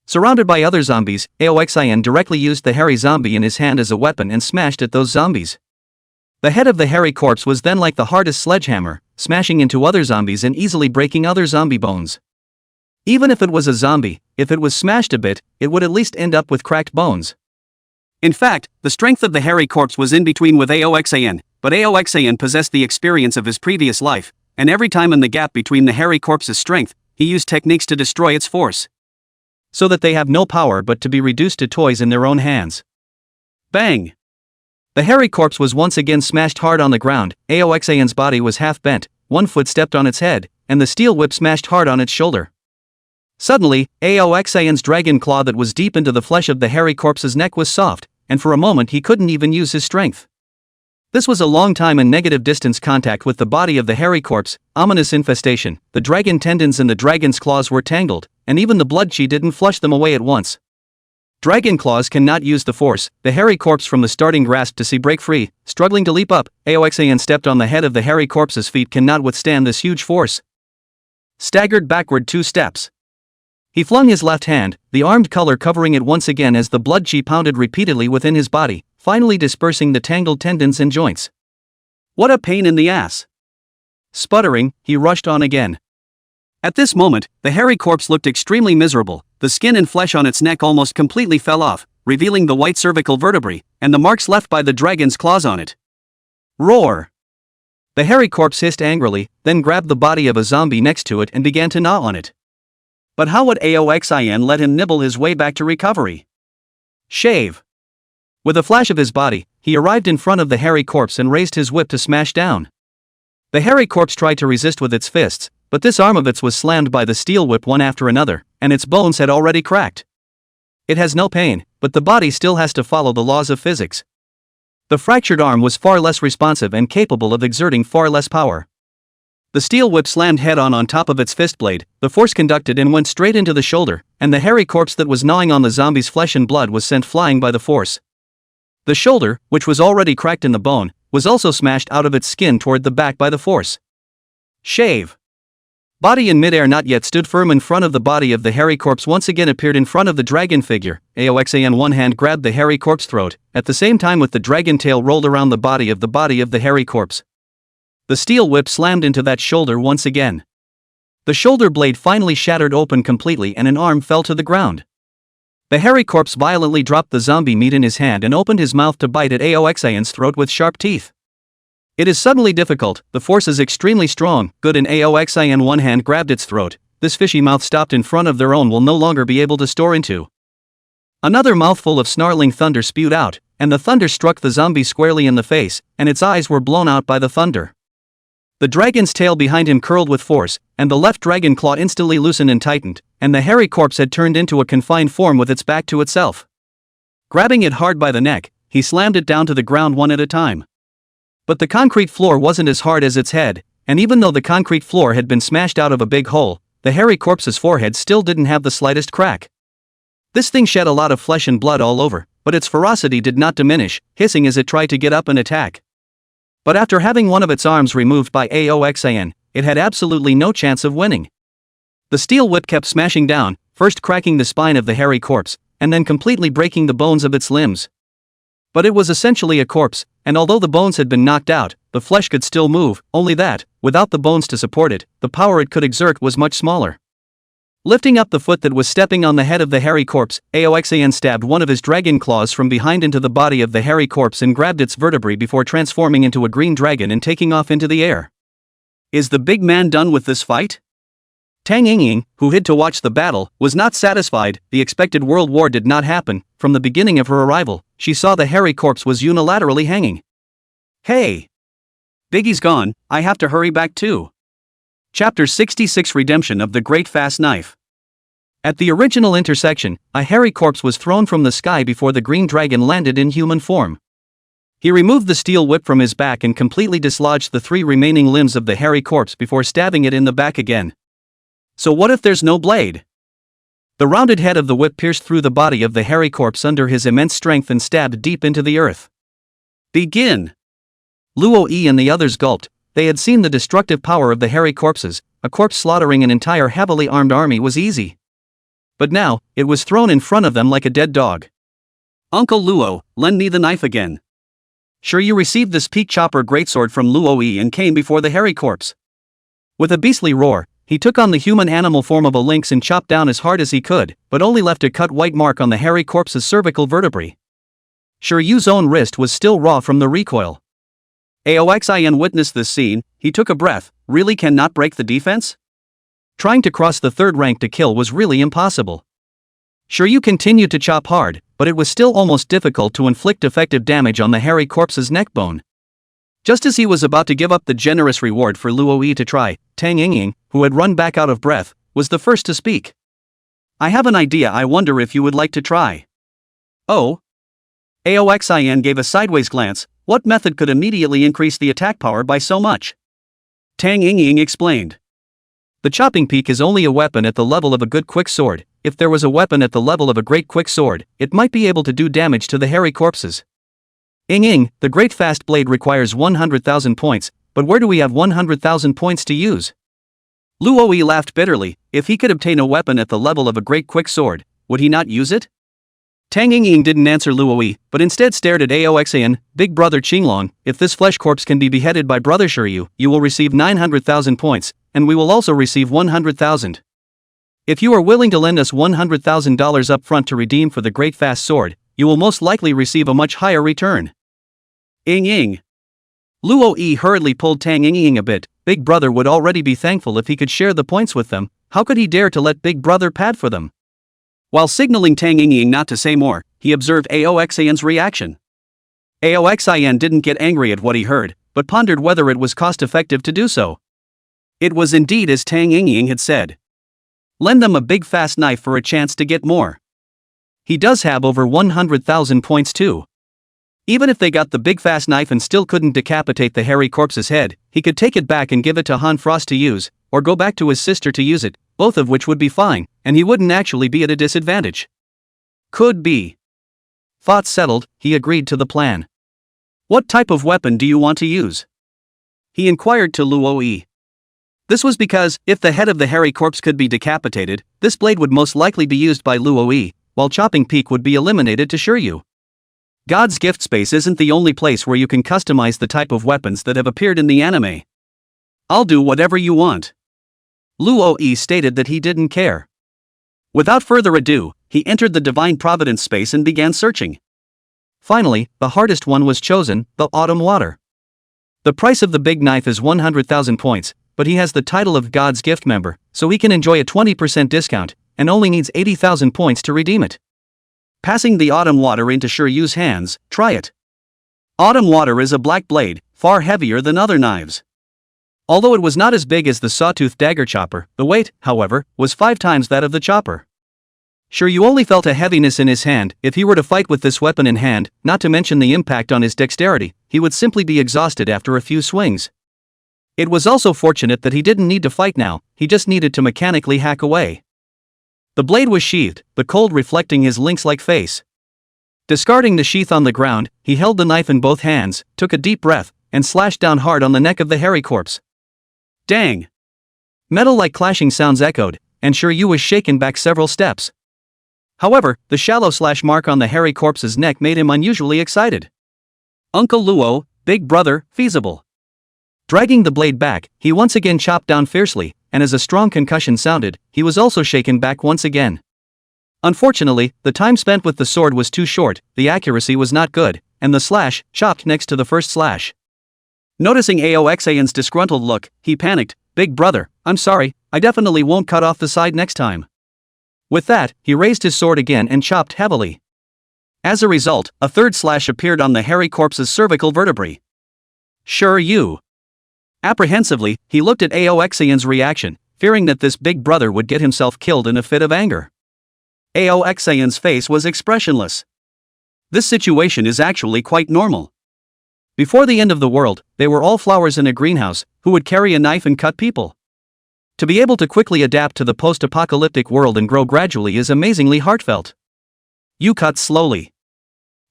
Surrounded by other zombies, Aoxin directly used the hairy zombie in his hand as a weapon and smashed at those zombies. The head of the hairy corpse was then like the hardest sledgehammer, smashing into other zombies and easily breaking other zombie bones. Even if it was a zombie, if it was smashed a bit, it would at least end up with cracked bones. In fact, the strength of the hairy corpse was in between with Aoxin, but Aoxin possessed the experience of his previous life, and every time in the gap between the hairy corpse's strength, he used techniques to destroy its force. So that they have no power but to be reduced to toys in their own hands. Bang! The hairy corpse was once again smashed hard on the ground. Aoxin's body was half bent, one foot stepped on its head, and the steel whip smashed hard on its shoulder. Suddenly, Aoxin's dragon claw that was deep into the flesh of the hairy corpse's neck was soft, and for a moment he couldn't even use his strength. This was a long time in negative distance contact with the body of the hairy corpse, ominous infestation. The dragon tendons and the dragon's claws were tangled, and even the blood chi didn't flush them away at once. Dragon claws cannot use the force. The hairy corpse from the starting grasp to see break free, struggling to leap up. Aoxin stepped on the head of the hairy corpse's feet cannot withstand this huge force. Staggered backward 2 steps. He flung his left hand, the armed color covering it once again as the blood chi pounded repeatedly within his body, finally dispersing the tangled tendons and joints. What a pain in the ass! Sputtering, he rushed on again. At this moment, the hairy corpse looked extremely miserable. The skin and flesh on its neck almost completely fell off, revealing the white cervical vertebrae, and the marks left by the dragon's claws on it. Roar! The hairy corpse hissed angrily, then grabbed the body of a zombie next to it and began to gnaw on it. But how would Aoxin let him nibble his way back to recovery? Shave! With a flash of his body, he arrived in front of the hairy corpse and raised his whip to smash down. The hairy corpse tried to resist with its fists, but this arm of its was slammed by the steel whip one after another, and its bones had already cracked. It has no pain, but the body still has to follow the laws of physics. The fractured arm was far less responsive and capable of exerting far less power. The steel whip slammed head-on top of its fist blade, the force conducted and went straight into the shoulder, and the hairy corpse that was gnawing on the zombie's flesh and blood was sent flying by the force. The shoulder, which was already cracked in the bone, was also smashed out of its skin toward the back by the force. Shave! Body in midair not yet stood firm in front of the body of the hairy corpse once again appeared in front of the dragon figure. Aoxin one hand grabbed the hairy corpse throat, at the same time with the dragon tail rolled around the body of the hairy corpse. The steel whip slammed into that shoulder once again. The shoulder blade finally shattered open completely and an arm fell to the ground. The hairy corpse violently dropped the zombie meat in his hand and opened his mouth to bite at Aoxin's throat with sharp teeth. It is suddenly difficult, the force is extremely strong. Good, and Aoxin one hand grabbed its throat. This fishy mouth stopped in front of their own will no longer be able to store into. Another mouthful of snarling thunder spewed out, and the thunder struck the zombie squarely in the face, and its eyes were blown out by the thunder. The dragon's tail behind him curled with force, and the left dragon claw instantly loosened and tightened, and the hairy corpse had turned into a confined form with its back to itself. Grabbing it hard by the neck, he slammed it down to the ground one at a time. But the concrete floor wasn't as hard as its head, and even though the concrete floor had been smashed out of a big hole, the hairy corpse's forehead still didn't have the slightest crack. This thing shed a lot of flesh and blood all over, but its ferocity did not diminish, hissing as it tried to get up and attack. But after having one of its arms removed by Aoxin, it had absolutely no chance of winning. The steel whip kept smashing down, first cracking the spine of the hairy corpse, and then completely breaking the bones of its limbs. But it was essentially a corpse, and although the bones had been knocked out, the flesh could still move, only that, without the bones to support it, the power it could exert was much smaller. Lifting up the foot that was stepping on the head of the hairy corpse, Aoxin stabbed one of his dragon claws from behind into the body of the hairy corpse and grabbed its vertebrae before transforming into a green dragon and taking off into the air. Is the big man done with this fight? Tang Ying, who hid to watch the battle, was not satisfied. The expected world war did not happen. From the beginning of her arrival, she saw the hairy corpse was unilaterally hanging. Hey! Biggie's gone, I have to hurry back too. Chapter 66 Redemption of the Great Fast Knife. At the original intersection, a hairy corpse was thrown from the sky before the green dragon landed in human form. He removed the steel whip from his back and completely dislodged the 3 remaining limbs of the hairy corpse before stabbing it in the back again. So what if there's no blade? The rounded head of the whip pierced through the body of the hairy corpse under his immense strength and stabbed deep into the earth. Begin! Luo Yi and the others gulped. They had seen the destructive power of the hairy corpses. A corpse slaughtering an entire heavily armed army was easy. But now, it was thrown in front of them like a dead dog. Uncle Luo, lend me the knife again. Sure, you received this peak chopper greatsword from Luo Yi and came before the hairy corpse. With a beastly roar, he took on the human animal form of a lynx and chopped down as hard as he could, but only left a cut white mark on the hairy corpse's cervical vertebrae. Sure Yu's own wrist was still raw from the recoil. Aoxin witnessed this scene. He took a breath. Really cannot break the defense? Trying to cross the third rank to kill was really impossible. Sure you continued to chop hard, but it was still almost difficult to inflict effective damage on the hairy corpse's neck bone. Just as he was about to give up the generous reward for Luo Yi to try, Tang Yingying, who had run back out of breath, was the first to speak. I have an idea. I wonder if you would like to try. Oh? Aoxin gave a sideways glance. What method could immediately increase the attack power by so much? Tang Yingying explained. The chopping peak is only a weapon at the level of a good quick sword. If there was a weapon at the level of a great quick sword, it might be able to do damage to the hairy corpses. Ying, the great fast blade requires 100,000 points, but where do we have 100,000 points to use? Luo Yi laughed bitterly. If he could obtain a weapon at the level of a great quick sword, would he not use it? Tang Yingying didn't answer Luo Yi, but instead stared at Aoxin. Big brother Qinglong, if this flesh corpse can be beheaded by brother Shiryu, you will receive 900,000 points, and we will also receive 100,000. If you are willing to lend us $100,000 up front to redeem for the great fast sword, you will most likely receive a much higher return. Ying. Luo Yi hurriedly pulled Tang Yingying a bit. Big brother would already be thankful if he could share the points with them. How could he dare to let big brother pad for them? While signaling Tang Yingying not to say more, he observed Aoxin's reaction. Aoxin didn't get angry at what he heard, but pondered whether it was cost-effective to do so. It was indeed as Tang Yingying had said. Lend them a big fast knife for a chance to get more. He does have over 100,000 points too. Even if they got the big fast knife and still couldn't decapitate the hairy corpse's head, he could take it back and give it to Han Frost to use, or go back to his sister to use it, both of which would be fine, and he wouldn't actually be at a disadvantage. Could be. Thoughts settled, he agreed to the plan. What type of weapon do you want to use? He inquired to Luo Yi. This was because, if the head of the hairy corpse could be decapitated, this blade would most likely be used by Luo Yi, while chopping peak would be eliminated to Shiryu. God's gift space isn't the only place where you can customize the type of weapons that have appeared in the anime. I'll do whatever you want. Luo Yi stated that he didn't care. Without further ado, he entered the Divine Providence space and began searching. Finally, the hardest one was chosen, the Autumn Water. The price of the big knife is 100,000 points, but he has the title of God's gift member, so he can enjoy a 20% discount, and only needs 80,000 points to redeem it. Passing the Autumn Water into Shiryu's hands, try it. Autumn Water is a black blade, far heavier than other knives. Although it was not as big as the sawtooth dagger chopper, the weight, however, was 5 times that of the chopper. Shiryu only felt a heaviness in his hand. If he were to fight with this weapon in hand, not to mention the impact on his dexterity, he would simply be exhausted after a few swings. It was also fortunate that he didn't need to fight now, he just needed to mechanically hack away. The blade was sheathed, the cold reflecting his lynx-like face. Discarding the sheath on the ground, he held the knife in both hands, took a deep breath, and slashed down hard on the neck of the hairy corpse. Dang! Metal-like clashing sounds echoed, and Shiryu was shaken back several steps. However, the shallow slash mark on the hairy corpse's neck made him unusually excited. Uncle Luo, big brother, feasible. Dragging the blade back, he once again chopped down fiercely, and as a strong concussion sounded, he was also shaken back once again. Unfortunately, the time spent with the sword was too short, the accuracy was not good, and the slash chopped next to the first slash. Noticing Aoxin's disgruntled look, he panicked. Big brother, I'm sorry, I definitely won't cut off the side next time. With that, he raised his sword again and chopped heavily. As a result, a third slash appeared on the hairy corpse's cervical vertebrae. Shiryu. Apprehensively, he looked at Aoxin's reaction, fearing that this big brother would get himself killed in a fit of anger. Aoxin's face was expressionless. This situation is actually quite normal. Before the end of the world, they were all flowers in a greenhouse, who would carry a knife and cut people. To be able to quickly adapt to the post-apocalyptic world and grow gradually is amazingly heartfelt. You cut slowly.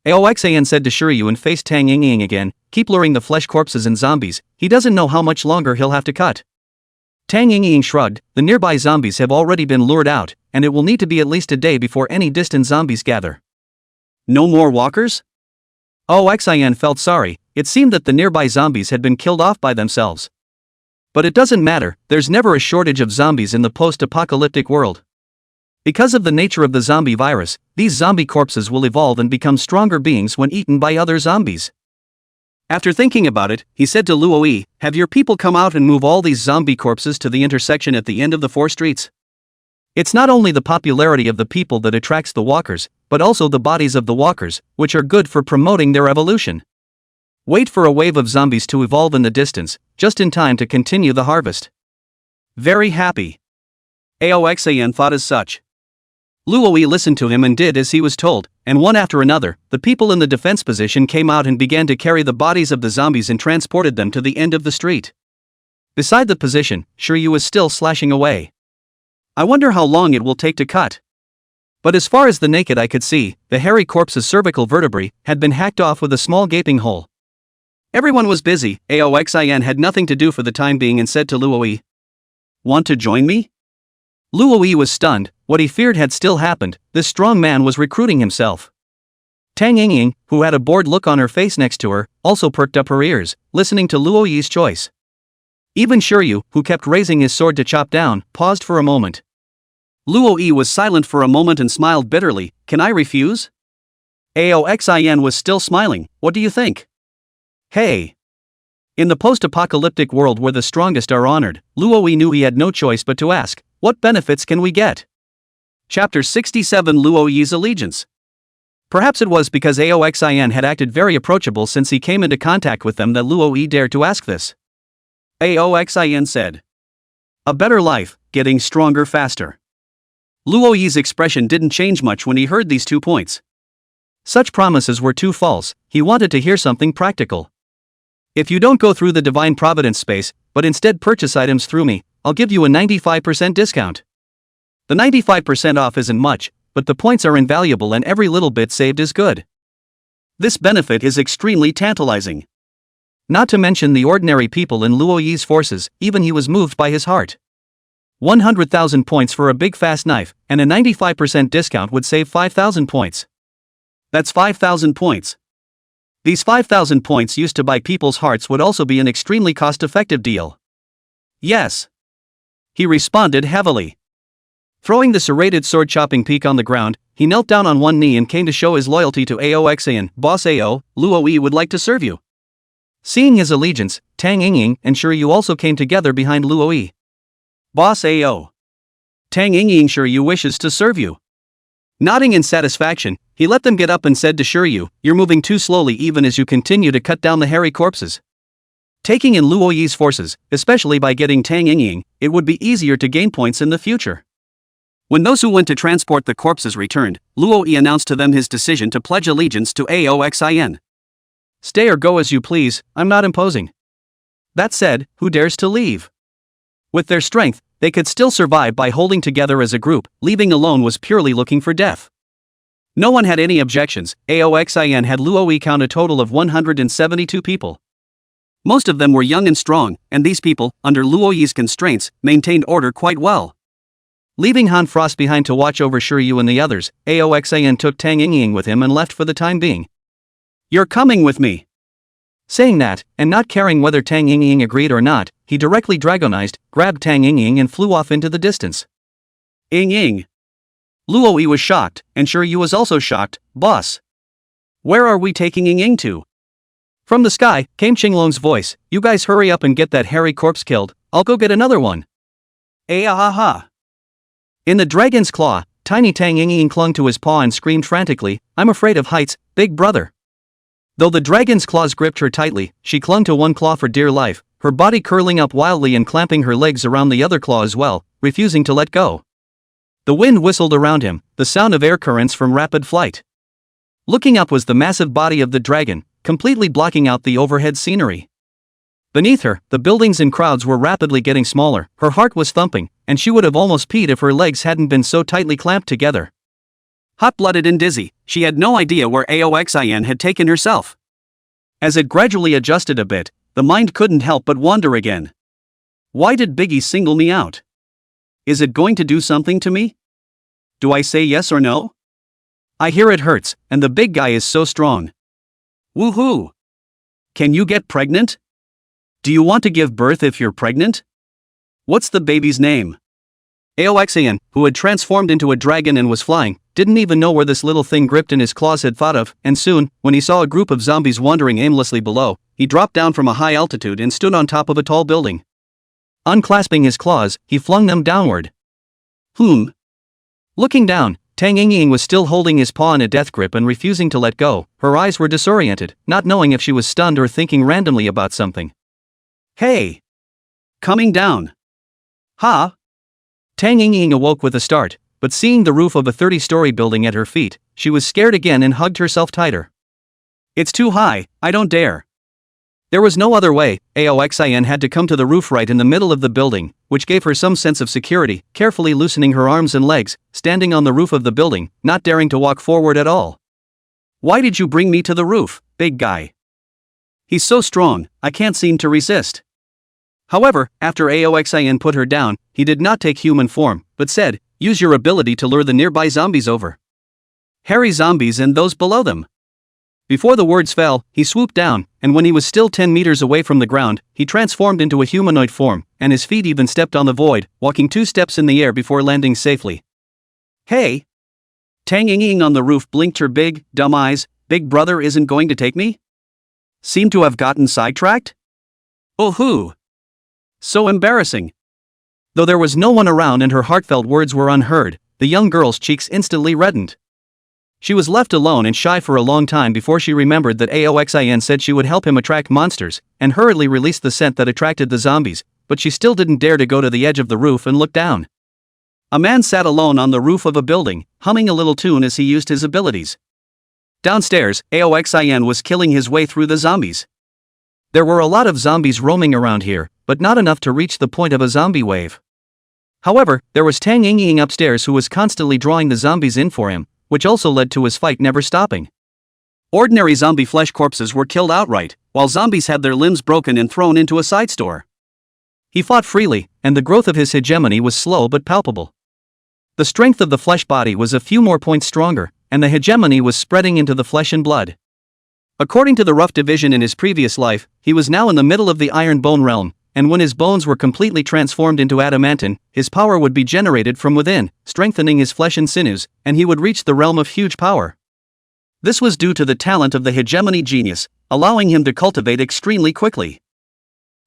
Aoxan said to Shiryu and faced Tang Yingying again, keep luring the flesh corpses and zombies, he doesn't know how much longer he'll have to cut. Tang Yingying shrugged, the nearby zombies have already been lured out, and it will need to be at least a day before any distant zombies gather. No more walkers? Aoxan felt sorry, it seemed that the nearby zombies had been killed off by themselves. But it doesn't matter, there's never a shortage of zombies in the post-apocalyptic world. Because of the nature of the zombie virus, these zombie corpses will evolve and become stronger beings when eaten by other zombies. After thinking about it, he said to Luo Yi, have your people come out and move all these zombie corpses to the intersection at the end of the 4 streets. It's not only the popularity of the people that attracts the walkers, but also the bodies of the walkers, which are good for promoting their evolution. Wait for a wave of zombies to evolve in the distance, just in time to continue the harvest. Very happy. Aoxan thought as such. Luo Yi listened to him and did as he was told, and one after another, the people in the defense position came out and began to carry the bodies of the zombies and transported them to the end of the street. Beside the position, Shiryu was still slashing away. I wonder how long it will take to cut. But as far as the naked eye could see, the hairy corpse's cervical vertebrae had been hacked off with a small gaping hole. Everyone was busy, Aoxan had nothing to do for the time being and said to Luo Yi, want to join me? Luo Yi was stunned, what he feared had still happened, this strong man was recruiting himself. Tang Yingying, who had a bored look on her face next to her, also perked up her ears, listening to Luo Yi's choice. Even Shiryu, who kept raising his sword to chop down, paused for a moment. Luo Yi was silent for a moment and smiled bitterly, can I refuse? Aoxan was still smiling, what do you think? Hey! In the post-apocalyptic world where the strongest are honored, Luo Yi knew he had no choice but to ask, what benefits can we get? Chapter 67 Luo Yi's Allegiance. Perhaps it was because Aoxan had acted very approachable since he came into contact with them that Luo Yi dared to ask this. Aoxan said. A better life, getting stronger faster. Luo Yi's expression didn't change much when he heard these 2 points. Such promises were too false, he wanted to hear something practical. If you don't go through the Divine Providence space, but instead purchase items through me, I'll give you a 95% discount. The 95% off isn't much, but the points are invaluable and every little bit saved is good. This benefit is extremely tantalizing. Not to mention the ordinary people in Luo Yi's forces, even he was moved by his heart. 100,000 points for a big fast knife, and a 95% discount would save 5,000 points. That's 5,000 points. These 5,000 points used to buy people's hearts would also be an extremely cost-effective deal. Yes. He responded heavily. Throwing the serrated sword-chopping peak on the ground, he knelt down on one knee and came to show his loyalty to Aoxan. Boss Ao, Luo Yi would like to serve you. Seeing his allegiance, Tang Yingying and Shiryu also came together behind Luo Yi. Boss Ao. Tang Yingying, Shiryu wishes to serve you. Nodding in satisfaction, he let them get up and said to Shiryu, you're moving too slowly even as you continue to cut down the hairy corpses. Taking in Luo Yi's forces, especially by getting Tang Yingying, it would be easier to gain points in the future. When those who went to transport the corpses returned, Luo Yi announced to them his decision to pledge allegiance to Aoxan. Stay or go as you please, I'm not imposing. That said, who dares to leave? With their strength, they could still survive by holding together as a group, leaving alone was purely looking for death. No one had any objections, Aoxan had Luo Yi count a total of 172 people. Most of them were young and strong, and these people, under Luo Yi's constraints, maintained order quite well. Leaving Han Frost behind to watch over Shiryu and the others, Aoxan took Tang Yingying with him and left for the time being. You're coming with me. Saying that, and not caring whether Tang Yingying agreed or not, he directly dragonized, grabbed Tang Yingying and flew off into the distance. Ying. Luo Yi was shocked, and Shiryu was also shocked, boss. Where are we taking Ying to? From the sky, came Qinglong's voice, you guys hurry up and get that hairy corpse killed, I'll go get another one. Ah. In the dragon's claw, tiny Tang Yingying clung to his paw and screamed frantically, I'm afraid of heights, big brother. Though the dragon's claws gripped her tightly, she clung to one claw for dear life, her body curling up wildly and clamping her legs around the other claw as well, refusing to let go. The wind whistled around him, the sound of air currents from rapid flight. Looking up was the massive body of the dragon, completely blocking out the overhead scenery. Beneath her, the buildings and crowds were rapidly getting smaller, her heart was thumping, and she would have almost peed if her legs hadn't been so tightly clamped together. Hot-blooded and dizzy, she had no idea where Aoxin had taken herself. As it gradually adjusted a bit, the mind couldn't help but wander again. Why did Biggie single me out? Is it going to do something to me? Do I say yes or no? I hear it hurts, and the big guy is so strong. Woohoo! Can you get pregnant? Do you want to give birth if you're pregnant? What's the baby's name? Aoxin, who had transformed into a dragon and was flying, didn't even know where this little thing gripped in his claws had thought of, and soon, when he saw a group of zombies wandering aimlessly below, he dropped down from a high altitude and stood on top of a tall building. Unclasping his claws, he flung them downward. Looking down, Tang Yingying was still holding his paw in a death grip and refusing to let go. Her eyes were disoriented, not knowing if she was stunned or thinking randomly about something. Hey! Coming down! Ha! Tang Yingying awoke with a start, but seeing the roof of a 30-story building at her feet, she was scared again and hugged herself tighter. It's too high, I don't dare. There was no other way. Aoxin had to come to the roof right in the middle of the building, which gave her some sense of security, carefully loosening her arms and legs, standing on the roof of the building, not daring to walk forward at all. Why did you bring me to the roof, big guy? He's so strong, I can't seem to resist. However, after Aoxin put her down, he did not take human form, but said, use your ability to lure the nearby zombies over. Hairy zombies and those below them. Before the words fell, he swooped down, and when he was still 10 meters away from the ground, he transformed into a humanoid form, and his feet even stepped on the void, walking 2 steps in the air before landing safely. Hey! Tang Yingying on the roof blinked her big, dumb eyes. Big brother isn't going to take me? Seem to have gotten sidetracked? Oh-hoo! So embarrassing. Though there was no one around and her heartfelt words were unheard, the young girl's cheeks instantly reddened. She was left alone and shy for a long time before she remembered that Aoxin said she would help him attract monsters, and hurriedly released the scent that attracted the zombies, but she still didn't dare to go to the edge of the roof and look down. A man sat alone on the roof of a building, humming a little tune as he used his abilities. Downstairs, Aoxin was killing his way through the zombies. There were a lot of zombies roaming around here, but not enough to reach the point of a zombie wave. However, there was Tang Yingying upstairs who was constantly drawing the zombies in for him, which also led to his fight never stopping. Ordinary zombie flesh corpses were killed outright, while zombies had their limbs broken and thrown into a side store. He fought freely, and the growth of his hegemony was slow but palpable. The strength of the flesh body was a few more points stronger, and the hegemony was spreading into the flesh and blood. According to the rough division in his previous life, he was now in the middle of the iron bone realm, and when his bones were completely transformed into adamantine, his power would be generated from within, strengthening his flesh and sinews, and he would reach the realm of huge power. This was due to the talent of the hegemony genius, allowing him to cultivate extremely quickly.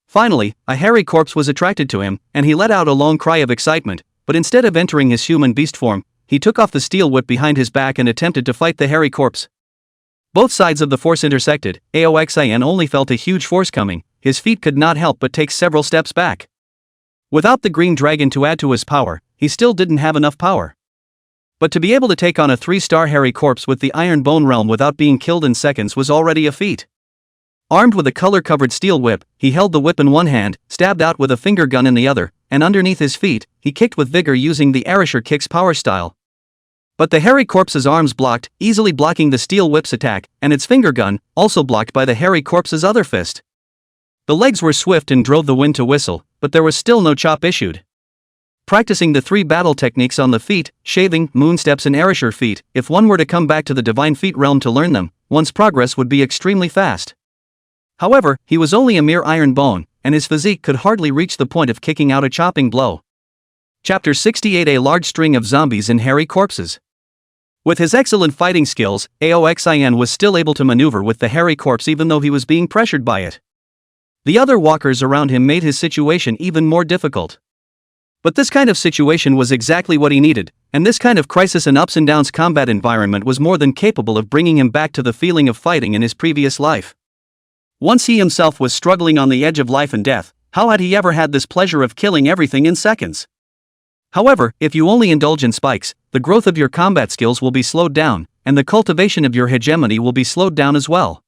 Finally, a hairy corpse was attracted to him, and he let out a long cry of excitement, but instead of entering his human beast form, he took off the steel whip behind his back and attempted to fight the hairy corpse. Both sides of the force intersected. Aoxin only felt a huge force coming. His feet could not help but take several steps back. Without the green dragon to add to his power, he still didn't have enough power. But to be able to take on a 3-star hairy corpse with the iron bone realm without being killed in seconds was already a feat. Armed with a color-covered steel whip, he held the whip in one hand, stabbed out with a finger gun in the other, and underneath his feet, he kicked with vigor using the Arisher Kicks power style. But the hairy corpse's arms blocked, easily blocking the steel whip's attack, and its finger gun, also blocked by the hairy corpse's other fist. The legs were swift and drove the wind to whistle, but there was still no chop issued. Practicing the 3 battle techniques on the feet, shaving, moon steps and Arisher feet, if one were to come back to the divine feet realm to learn them, one's progress would be extremely fast. However, he was only a mere iron bone, and his physique could hardly reach the point of kicking out a chopping blow. Chapter 68: A large string of zombies and hairy corpses. With his excellent fighting skills, Aoxin was still able to maneuver with the hairy corpse even though he was being pressured by it. The other walkers around him made his situation even more difficult. But this kind of situation was exactly what he needed, and this kind of crisis and ups and downs combat environment was more than capable of bringing him back to the feeling of fighting in his previous life. Once he himself was struggling on the edge of life and death, how had he ever had this pleasure of killing everything in seconds? However, if you only indulge in spikes, the growth of your combat skills will be slowed down, and the cultivation of your hegemony will be slowed down as well.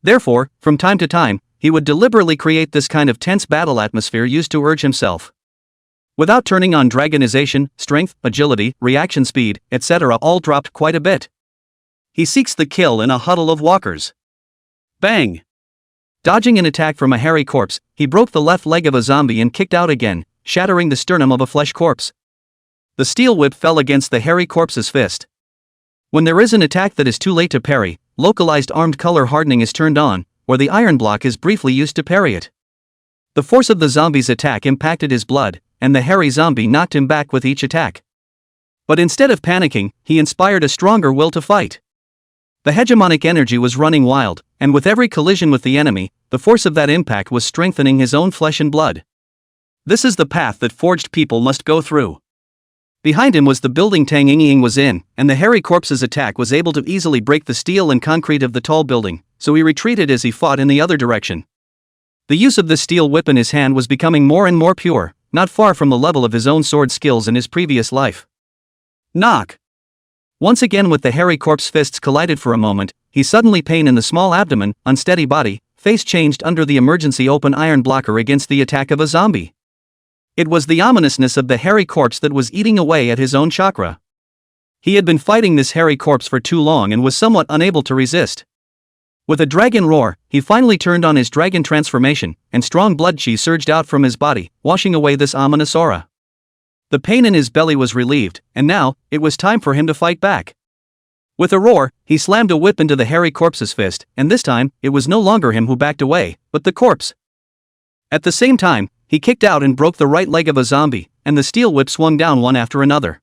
Therefore, from time to time, he would deliberately create this kind of tense battle atmosphere used to urge himself. Without turning on dragonization, strength, agility, reaction speed, etc. all dropped quite a bit. He seeks the kill in a huddle of walkers. Bang! Dodging an attack from a hairy corpse, he broke the left leg of a zombie and kicked out again, shattering the sternum of a flesh corpse. The steel whip fell against the hairy corpse's fist. When there is an attack that is too late to parry, localized armed color hardening is turned on, or the iron block is briefly used to parry it. The force of the zombie's attack impacted his blood, and the hairy zombie knocked him back with each attack. But instead of panicking, he inspired a stronger will to fight. The hegemonic energy was running wild, and with every collision with the enemy, the force of that impact was strengthening his own flesh and blood. This is the path that forged people must go through. Behind him was the building Tang Yingying was in, and the hairy corpse's attack was able to easily break the steel and concrete of the tall building, so he retreated as he fought in the other direction. The use of this steel whip in his hand was becoming more and more pure, not far from the level of his own sword skills in his previous life. Knock! Once again with the hairy corpse fists collided for a moment, he suddenly pain in the small abdomen, unsteady body, face changed under the emergency open iron blocker against the attack of a zombie. It was the ominousness of the hairy corpse that was eating away at his own chakra. He had been fighting this hairy corpse for too long and was somewhat unable to resist. With a dragon roar, he finally turned on his dragon transformation, and strong blood chi surged out from his body, washing away this ominous aura. The pain in his belly was relieved, and now, it was time for him to fight back. With a roar, he slammed a whip into the hairy corpse's fist, and this time, it was no longer him who backed away, but the corpse. At the same time, he kicked out and broke the right leg of a zombie, and the steel whip swung down one after another.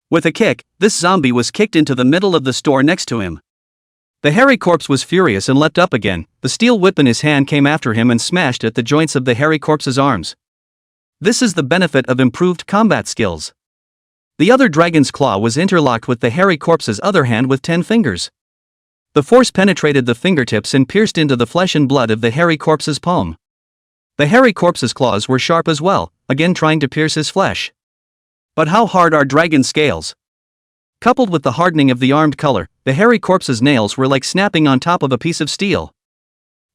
With a kick, this zombie was kicked into the middle of the store next to him. The hairy corpse was furious and leapt up again. The steel whip in his hand came after him and smashed at the joints of the hairy corpse's arms. This is the benefit of improved combat skills. The other dragon's claw was interlocked with the hairy corpse's other hand with 10 fingers. The force penetrated the fingertips and pierced into the flesh and blood of the hairy corpse's palm. The hairy corpse's claws were sharp as well, again trying to pierce his flesh. But how hard are dragon scales? Coupled with the hardening of the armed color, the hairy corpse's nails were like snapping on top of a piece of steel.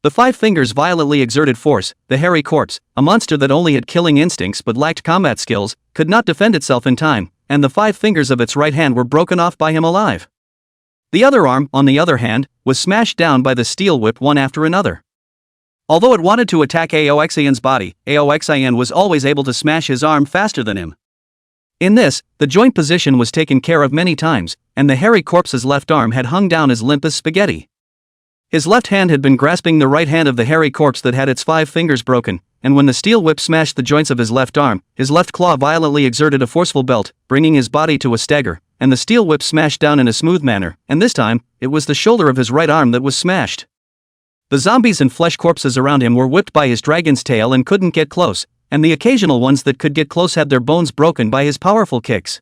The 5 fingers violently exerted force. The hairy corpse, a monster that only had killing instincts but lacked combat skills, could not defend itself in time, and the 5 fingers of its right hand were broken off by him alive. The other arm, on the other hand, was smashed down by the steel whip one after another. Although it wanted to attack Aoxian's body, Aoxian was always able to smash his arm faster than him. In this, the joint position was taken care of many times, and the hairy corpse's left arm had hung down as limp as spaghetti. His left hand had been grasping the right hand of the hairy corpse that had its 5 fingers broken, and when the steel whip smashed the joints of his left arm, his left claw violently exerted a forceful belt, bringing his body to a stagger, and the steel whip smashed down in a smooth manner, and this time, it was the shoulder of his right arm that was smashed. The zombies and flesh corpses around him were whipped by his dragon's tail and couldn't get close, and the occasional ones that could get close had their bones broken by his powerful kicks.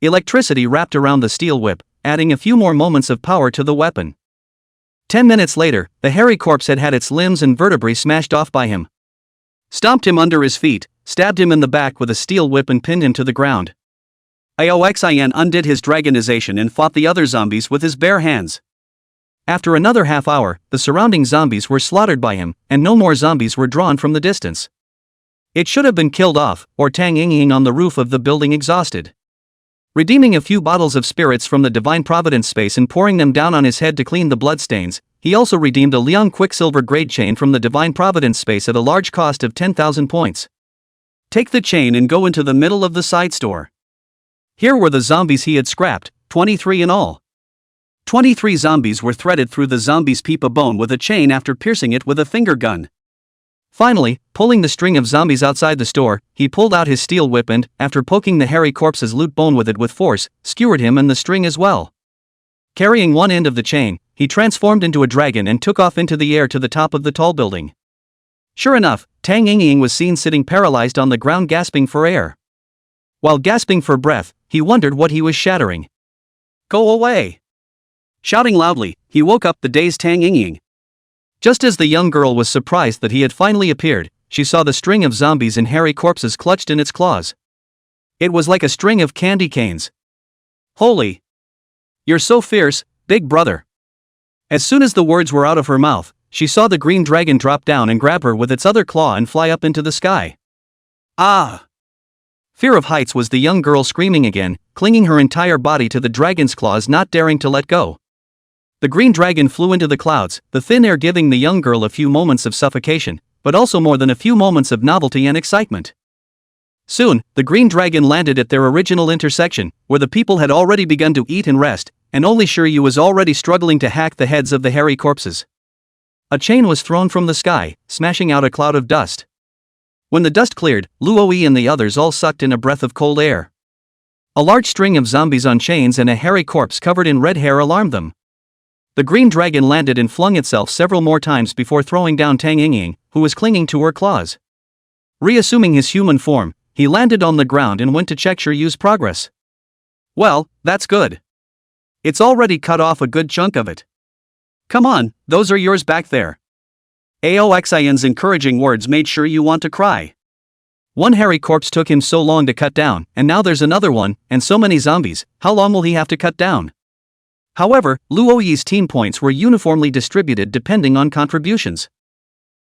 Electricity wrapped around the steel whip, adding a few more moments of power to the weapon. 10 minutes later, the hairy corpse had had its limbs and vertebrae smashed off by him. Stomped him under his feet, stabbed him in the back with a steel whip and pinned him to the ground. Aoxian undid his dragonization and fought the other zombies with his bare hands. After another half hour, the surrounding zombies were slaughtered by him, and no more zombies were drawn from the distance. It should have been killed off, or Tang Yingying on the roof of the building exhausted. Redeeming a few bottles of spirits from the Divine Providence space and pouring them down on his head to clean the bloodstains, he also redeemed a Liang Quicksilver grade chain from the Divine Providence space at a large cost of 10,000 points. Take the chain and go into the middle of the side store. Here were the zombies he had scrapped, 23 in all. 23 zombies were threaded through the zombie's peepa bone with a chain after piercing it with a finger gun. Finally, pulling the string of zombies outside the store, he pulled out his steel whip and, after poking the hairy corpse's loot bone with it with force, skewered him and the string as well. Carrying one end of the chain, he transformed into a dragon and took off into the air to the top of the tall building. Sure enough, Tang Yingying was seen sitting paralyzed on the ground gasping for air. While gasping for breath, he wondered what he was shattering. Go away! Shouting loudly, he woke up the dazed Tang Yingying. Just as the young girl was surprised that he had finally appeared, she saw the string of zombies and hairy corpses clutched in its claws. It was like a string of candy canes. Holy! You're so fierce, big brother! As soon as the words were out of her mouth, she saw the green dragon drop down and grab her with its other claw and fly up into the sky. Ah! Fear of heights was the young girl screaming again, clinging her entire body to the dragon's claws, not daring to let go. The green dragon flew into the clouds, the thin air giving the young girl a few moments of suffocation, but also more than a few moments of novelty and excitement. Soon, the green dragon landed at their original intersection, where the people had already begun to eat and rest, and only Shiryu was already struggling to hack the heads of the hairy corpses. A chain was thrown from the sky, smashing out a cloud of dust. When the dust cleared, Luoyi and the others all sucked in a breath of cold air. A large string of zombies on chains and a hairy corpse covered in red hair alarmed them. The green dragon landed and flung itself several more times before throwing down Tang Yingying, who was clinging to her claws. Reassuming his human form, he landed on the ground and went to check Shiryu's progress. Well, that's good. It's already cut off a good chunk of it. Come on, those are yours back there. Aoxin's encouraging words made Shiryu want to cry. One hairy corpse took him so long to cut down, and now there's another one, and so many zombies, how long will he have to cut down? However, Luoyi's team points were uniformly distributed depending on contributions.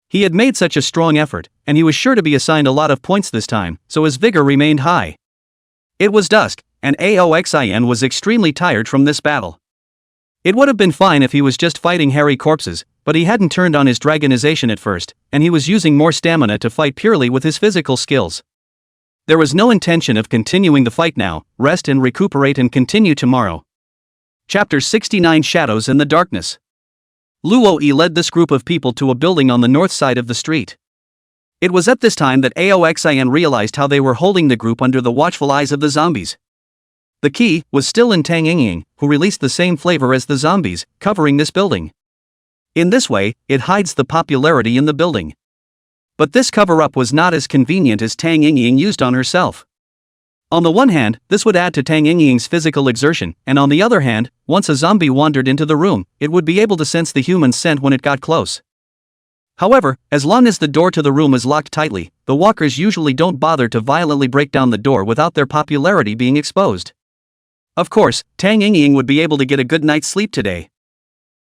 He had made such a strong effort, and he was sure to be assigned a lot of points this time, so his vigor remained high. It was dusk, and Aoxin was extremely tired from this battle. It would have been fine if he was just fighting hairy corpses, but he hadn't turned on his dragonization at first, and he was using more stamina to fight purely with his physical skills. There was no intention of continuing the fight now. Rest and recuperate and continue tomorrow. Chapter 69 Shadows in the Darkness. Luoyi led this group of people to a building on the north side of the street. It was at this time that Aoxin realized how they were holding the group under the watchful eyes of the zombies. The key was still in Tang Yingying, who released the same flavor as the zombies, covering this building. In this way, it hides the popularity in the building. But this cover-up was not as convenient as Tang Yingying used on herself. On the one hand, this would add to Tang Yingying's physical exertion, and on the other hand, once a zombie wandered into the room, it would be able to sense the human scent when it got close. However, as long as the door to the room is locked tightly, the walkers usually don't bother to violently break down the door without their popularity being exposed. Of course, Tang Yingying would be able to get a good night's sleep today.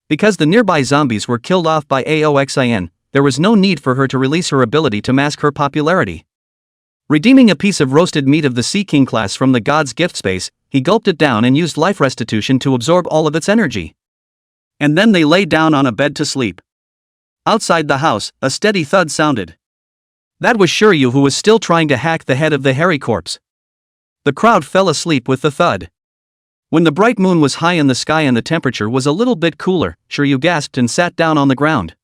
Because the nearby zombies were killed off by Aoxin, there was no need for her to release her ability to mask her popularity. Redeeming a piece of roasted meat of the Sea King class from the god's gift space, he gulped it down and used life restitution to absorb all of its energy. And then they lay down on a bed to sleep. Outside the house, a steady thud sounded. That was Shiryu, who was still trying to hack the head of the hairy corpse. The crowd fell asleep with the thud. When the bright moon was high in the sky and the temperature was a little bit cooler, Shiryu gasped and sat down on the ground.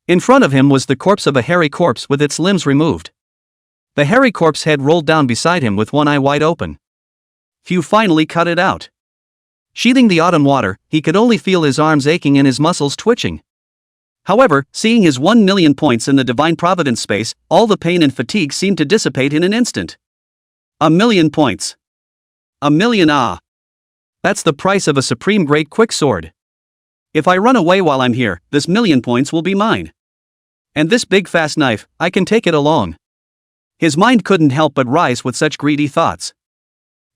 In front of him was the corpse of a hairy corpse with its limbs removed. The hairy corpse head rolled down beside him with one eye wide open. Phew, finally cut it out. Sheathing the autumn water, he could only feel his arms aching and his muscles twitching. However, seeing his 1,000,000 points in the Divine Providence space, all the pain and fatigue seemed to dissipate in an instant. 1,000,000 points. 1,000,000, ah. That's the price of a supreme great quick sword. If I run away while I'm here, this 1,000,000 points will be mine. And this big fast knife, I can take it along. His mind couldn't help but rise with such greedy thoughts.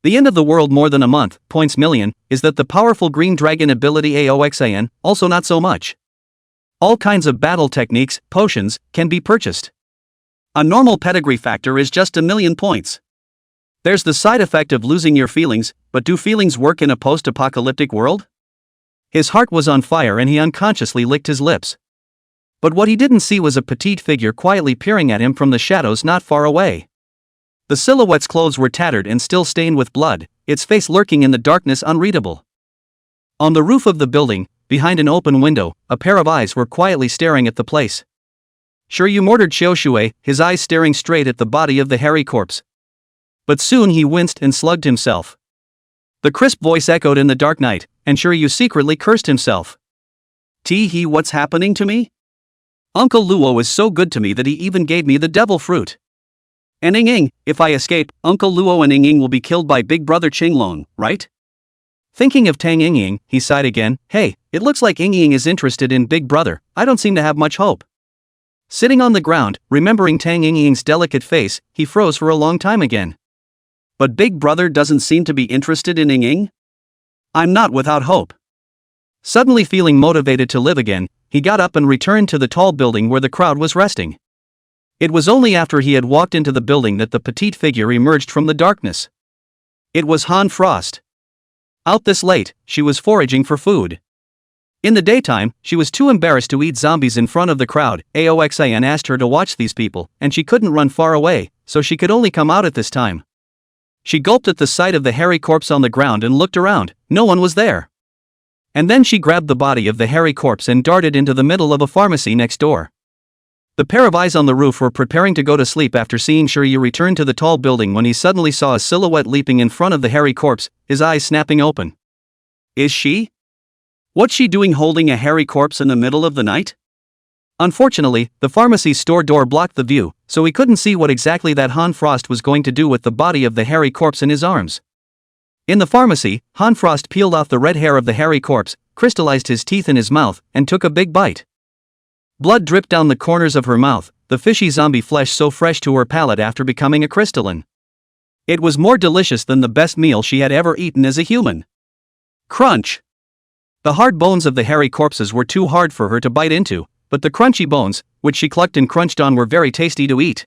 The end of the world more than a month, points million, is that the powerful green dragon ability Aoxin, also not so much. All kinds of battle techniques, potions, can be purchased. A normal pedigree factor is just 1,000,000 points. There's the side effect of losing your feelings, but do feelings work in a post-apocalyptic world? His heart was on fire and he unconsciously licked his lips. But what he didn't see was a petite figure quietly peering at him from the shadows not far away. The silhouette's clothes were tattered and still stained with blood, its face lurking in the darkness unreadable. On the roof of the building, behind an open window, a pair of eyes were quietly staring at the place. Shiryu murdered Xiaoshui, his eyes staring straight at the body of the hairy corpse. But soon he winced and slugged himself. The crisp voice echoed in the dark night, and Shiryu secretly cursed himself. Tee-hee, what's happening to me? Uncle Luo is so good to me that he even gave me the devil fruit. And Ying, if I escape, Uncle Luo and Ying will be killed by Big Brother Qinglong, right? Thinking of Tang Yingying, he sighed again. Hey, it looks like Yingying is interested in Big Brother. I don't seem to have much hope. Sitting on the ground, remembering Tang Yingying's delicate face, he froze for a long time again. But Big Brother doesn't seem to be interested in Yingying? I'm not without hope. Suddenly feeling motivated to live again, he got up and returned to the tall building where the crowd was resting. It was only after he had walked into the building that the petite figure emerged from the darkness. It was Han Frost. Out this late, she was foraging for food. In the daytime, she was too embarrassed to eat zombies in front of the crowd. Aoxin asked her to watch these people, and she couldn't run far away, so she could only come out at this time. She gulped at the sight of the hairy corpse on the ground and looked around. No one was there. And then she grabbed the body of the hairy corpse and darted into the middle of a pharmacy next door. The pair of eyes on the roof were preparing to go to sleep after seeing Shiryu return to the tall building when he suddenly saw a silhouette leaping in front of the hairy corpse, his eyes snapping open. Is she? What's she doing holding a hairy corpse in the middle of the night? Unfortunately, the pharmacy's store door blocked the view, so he couldn't see what exactly that Han Frost was going to do with the body of the hairy corpse in his arms. In the pharmacy, Han Frost peeled off the red hair of the hairy corpse, crystallized his teeth in his mouth, and took a big bite. Blood dripped down the corners of her mouth, the fishy zombie flesh so fresh to her palate after becoming a crystalline. It was more delicious than the best meal she had ever eaten as a human. Crunch! The hard bones of the hairy corpses were too hard for her to bite into, but the crunchy bones, which she clucked and crunched on, were very tasty to eat.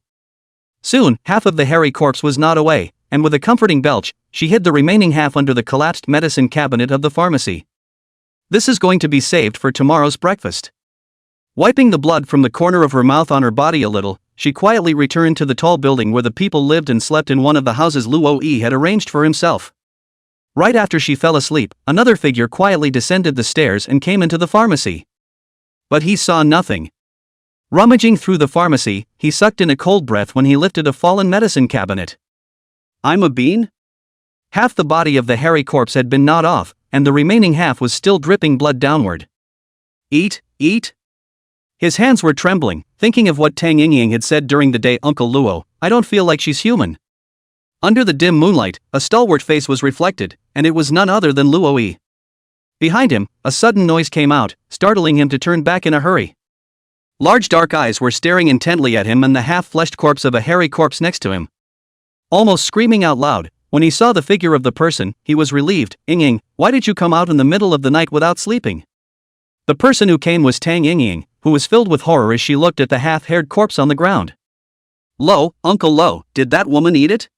Soon, half of the hairy corpse was gnawed away, and with a comforting belch, she hid the remaining half under the collapsed medicine cabinet of the pharmacy. This is going to be saved for tomorrow's breakfast. Wiping the blood from the corner of her mouth on her body a little, she quietly returned to the tall building where the people lived and slept in one of the houses Luo-yi had arranged for himself. Right after she fell asleep, another figure quietly descended the stairs and came into the pharmacy. But he saw nothing. Rummaging through the pharmacy, he sucked in a cold breath when he lifted a fallen medicine cabinet. I'm a bean? Half the body of the hairy corpse had been gnawed off, and the remaining half was still dripping blood downward. Eat, eat? His hands were trembling, thinking of what Tang Yingying had said during the day. Uncle Luo, I don't feel like she's human. Under the dim moonlight, a stalwart face was reflected, and it was none other than Luo-yi. Behind him, a sudden noise came out, startling him to turn back in a hurry. Large dark eyes were staring intently at him and the half-fleshed corpse of a hairy corpse next to him. Almost screaming out loud, when he saw the figure of the person, he was relieved. Yingying, why did you come out in the middle of the night without sleeping? The person who came was Tang Yingying, who was filled with horror as she looked at the half-haired corpse on the ground. Lo, Uncle Lo, did that woman eat it?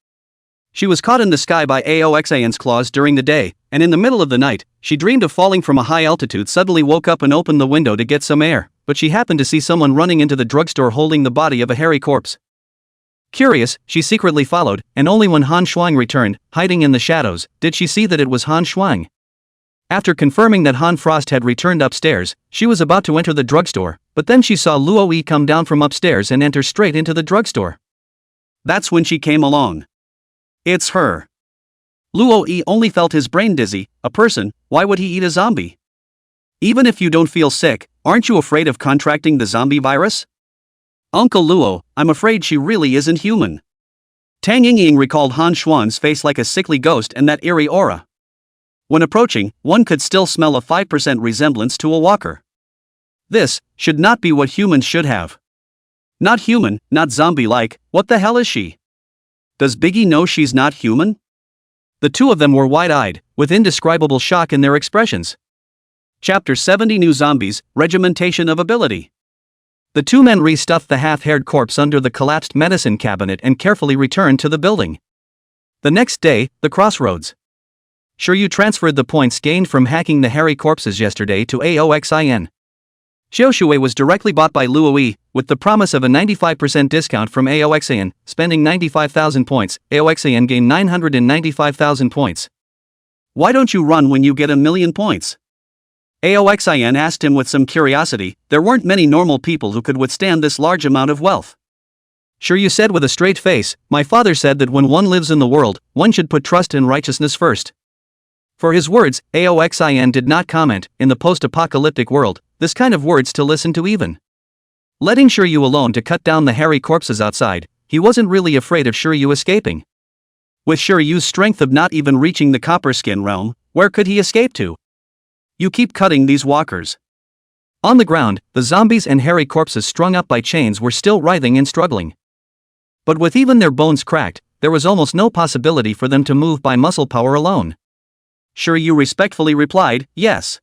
She was caught in the sky by Aoxan's claws during the day, and in the middle of the night, she dreamed of falling from a high altitude, suddenly woke up and opened the window to get some air, but she happened to see someone running into the drugstore holding the body of a hairy corpse. Curious, she secretly followed, and only when Han Shuang returned, hiding in the shadows, did she see that it was Han Shuang. After confirming that Han Frost had returned upstairs, she was about to enter the drugstore, but then she saw Luo-yi come down from upstairs and enter straight into the drugstore. That's when she came along. It's her. Luo-yi only felt his brain dizzy. A person, why would he eat a zombie? Even if you don't feel sick, aren't you afraid of contracting the zombie virus? Uncle Luo, I'm afraid she really isn't human. Tang Yingying recalled Han Shuang's face like a sickly ghost and that eerie aura. When approaching, one could still smell a 5% resemblance to a walker. This should not be what humans should have. Not human, not zombie-like. What the hell is she? Does Biggie know she's not human? The two of them were wide-eyed, with indescribable shock in their expressions. Chapter 70 New Zombies, Regimentation of Ability. The two men restuffed the half-haired corpse under the collapsed medicine cabinet and carefully returned to the building. The next day, the crossroads. Shiryu transferred the points gained from hacking the hairy corpses yesterday to Aoxin. Xiaoshui was directly bought by Luo-yi, with the promise of a 95% discount from Aoxin, spending 95,000 points. Aoxin gained 995,000 points. Why don't you run when you get 1,000,000 points? Aoxin asked him with some curiosity. There weren't many normal people who could withstand this large amount of wealth. Shiryu said with a straight face, my father said that when one lives in the world, one should put trust in righteousness first. For his words, Aoxin did not comment. In the post-apocalyptic world, this kind of words to listen to even. Letting Shiryu alone to cut down the hairy corpses outside, he wasn't really afraid of Shiryu escaping. With Shiryu's strength of not even reaching the copper skin realm, where could he escape to? You keep cutting these walkers. On the ground, the zombies and hairy corpses strung up by chains were still writhing and struggling. But with even their bones cracked, there was almost no possibility for them to move by muscle power alone. Shiryu respectfully replied, yes.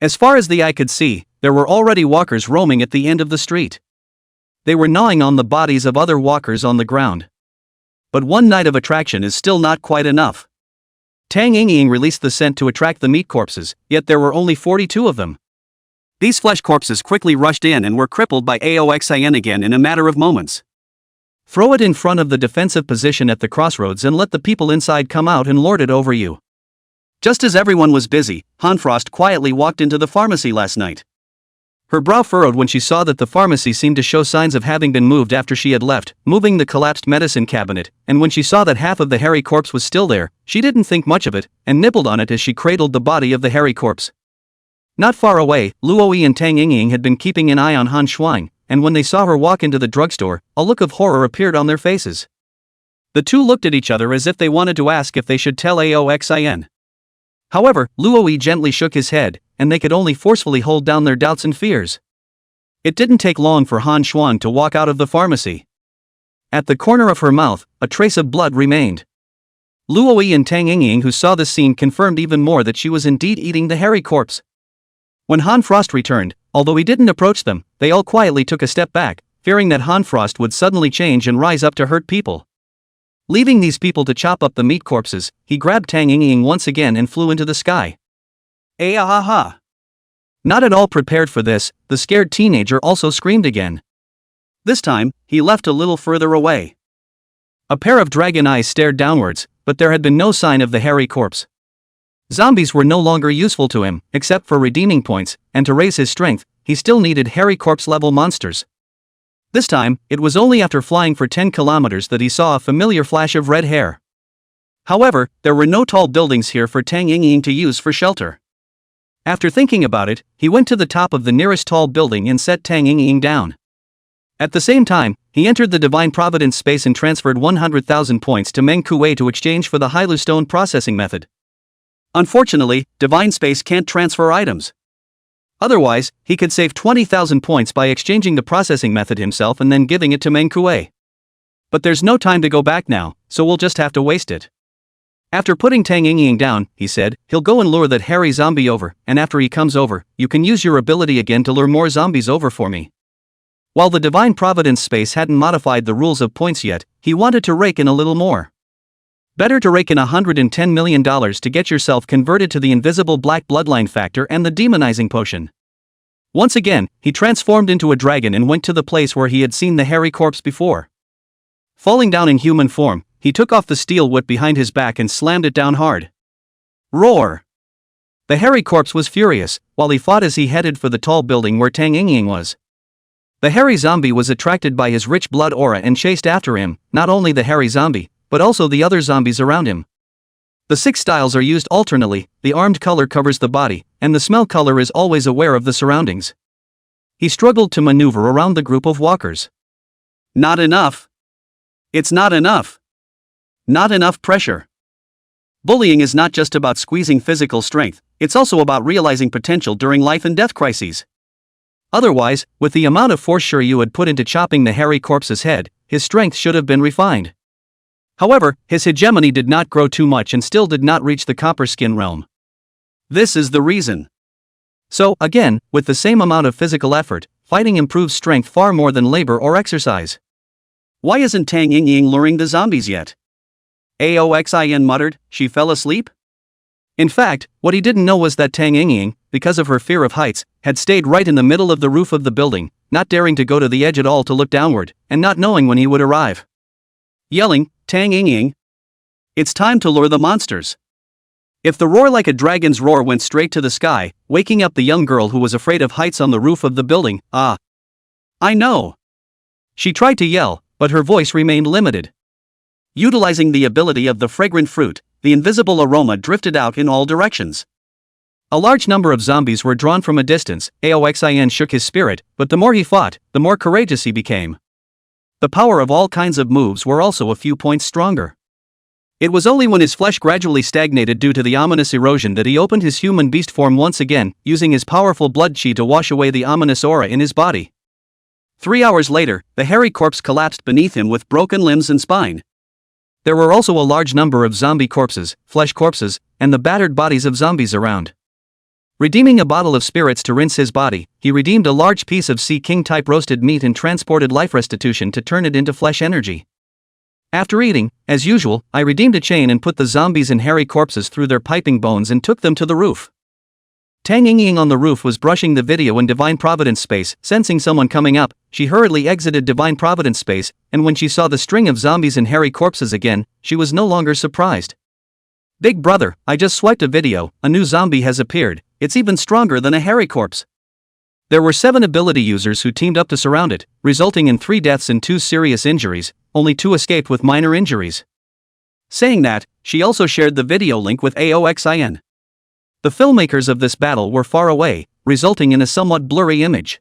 As far as the eye could see, there were already walkers roaming at the end of the street. They were gnawing on the bodies of other walkers on the ground. But one night of attraction is still not quite enough. Tang Yingying released the scent to attract the meat corpses, yet there were only 42 of them. These flesh corpses quickly rushed in and were crippled by Aoxin again in a matter of moments. Throw it in front of the defensive position at the crossroads and let the people inside come out and lord it over you. Just as everyone was busy, Hanfrost quietly walked into the pharmacy last night. Her brow furrowed when she saw that the pharmacy seemed to show signs of having been moved after she had left, moving the collapsed medicine cabinet, and when she saw that half of the hairy corpse was still there, she didn't think much of it, and nibbled on it as she cradled the body of the hairy corpse. Not far away, Luoyi and Tang Yingying had been keeping an eye on Han Shuang, and when they saw her walk into the drugstore, a look of horror appeared on their faces. The two looked at each other as if they wanted to ask if they should tell Aoxin. However, Luoyi gently shook his head, and they could only forcefully hold down their doubts and fears. It didn't take long for Han Shuang to walk out of the pharmacy. At the corner of her mouth, a trace of blood remained. Luoyi and Tang Yingying, who saw this scene, confirmed even more that she was indeed eating the hairy corpse. When Han Frost returned, although he didn't approach them, they all quietly took a step back, fearing that Han Frost would suddenly change and rise up to hurt people. Leaving these people to chop up the meat corpses, he grabbed Tang Yingying once again and flew into the sky. Ah-ha-ha. Not at all prepared for this, the scared teenager also screamed again. This time, he left a little further away. A pair of dragon eyes stared downwards, but there had been no sign of the hairy corpse. Zombies were no longer useful to him, except for redeeming points, and to raise his strength, he still needed hairy corpse-level monsters. This time, it was only after flying for 10 kilometers that he saw a familiar flash of red hair. However, there were no tall buildings here for Tang Yingying to use for shelter. After thinking about it, he went to the top of the nearest tall building and set Tang Yingying down. At the same time, he entered the Divine Providence space and transferred 100,000 points to Meng Kuei to exchange for the Hailu Stone processing method. Unfortunately, Divine Space can't transfer items. Otherwise, he could save 20,000 points by exchanging the processing method himself and then giving it to Meng Kuei. But there's no time to go back now, so we'll just have to waste it. After putting Tang Yingying down, he said, he'll go and lure that hairy zombie over, and after he comes over, you can use your ability again to lure more zombies over for me. While the Divine Providence space hadn't modified the rules of points yet, he wanted to rake in a little more. Better to rake in $110 million to get yourself converted to the invisible black bloodline factor and the demonizing potion. Once again, he transformed into a dragon and went to the place where he had seen the hairy corpse before. Falling down in human form, he took off the steel whip behind his back and slammed it down hard. Roar! The hairy corpse was furious, while he fought as he headed for the tall building where Tang Yingying was. The hairy zombie was attracted by his rich blood aura and chased after him, not only the hairy zombie, but also the other zombies around him. The 6 styles are used alternately, the armed color covers the body, and the smell color is always aware of the surroundings. He struggled to maneuver around the group of walkers. Not enough. It's not enough. Not enough pressure. Bullying is not just about squeezing physical strength, it's also about realizing potential during life and death crises. Otherwise, with the amount of force Shiryu had put into chopping the hairy corpse's head, his strength should have been refined. However, his hegemony did not grow too much and still did not reach the copper skin realm. This is the reason. So, again, with the same amount of physical effort, fighting improves strength far more than labor or exercise. Why isn't Tang Yingying luring the zombies yet? Aoxin muttered, she fell asleep? In fact, what he didn't know was that Tang Yingying, because of her fear of heights, had stayed right in the middle of the roof of the building, not daring to go to the edge at all to look downward, and not knowing when he would arrive. Yelling, Tang Yingying, it's time to lure the monsters. If the roar like a dragon's roar went straight to the sky, waking up the young girl who was afraid of heights on the roof of the building, I know. She tried to yell, but her voice remained limited. Utilizing the ability of the fragrant fruit, the invisible aroma drifted out in all directions. A large number of zombies were drawn from a distance. Aoxin shook his spirit, but the more he fought, the more courageous he became. The power of all kinds of moves were also a few points stronger. It was only when his flesh gradually stagnated due to the ominous erosion that he opened his human beast form once again, using his powerful blood chi to wash away the ominous aura in his body. 3 hours later, the hairy corpse collapsed beneath him with broken limbs and spine. There were also a large number of zombie corpses, flesh corpses, and the battered bodies of zombies around. Redeeming a bottle of spirits to rinse his body, he redeemed a large piece of Sea King-type roasted meat and transported life restitution to turn it into flesh energy. After eating, as usual, I redeemed a chain and put the zombies and hairy corpses through their piping bones and took them to the roof. Tang Ying on the roof was brushing the video in Divine Providence space. Sensing someone coming up, she hurriedly exited Divine Providence space, and when she saw the string of zombies and hairy corpses again, she was no longer surprised. Big brother, I just swiped a video, a new zombie has appeared, it's even stronger than a hairy corpse. There were 7 ability users who teamed up to surround it, resulting in 3 deaths and 2 serious injuries, only 2 escaped with minor injuries. Saying that, she also shared the video link with Aoxin. The filmmakers of this battle were far away, resulting in a somewhat blurry image.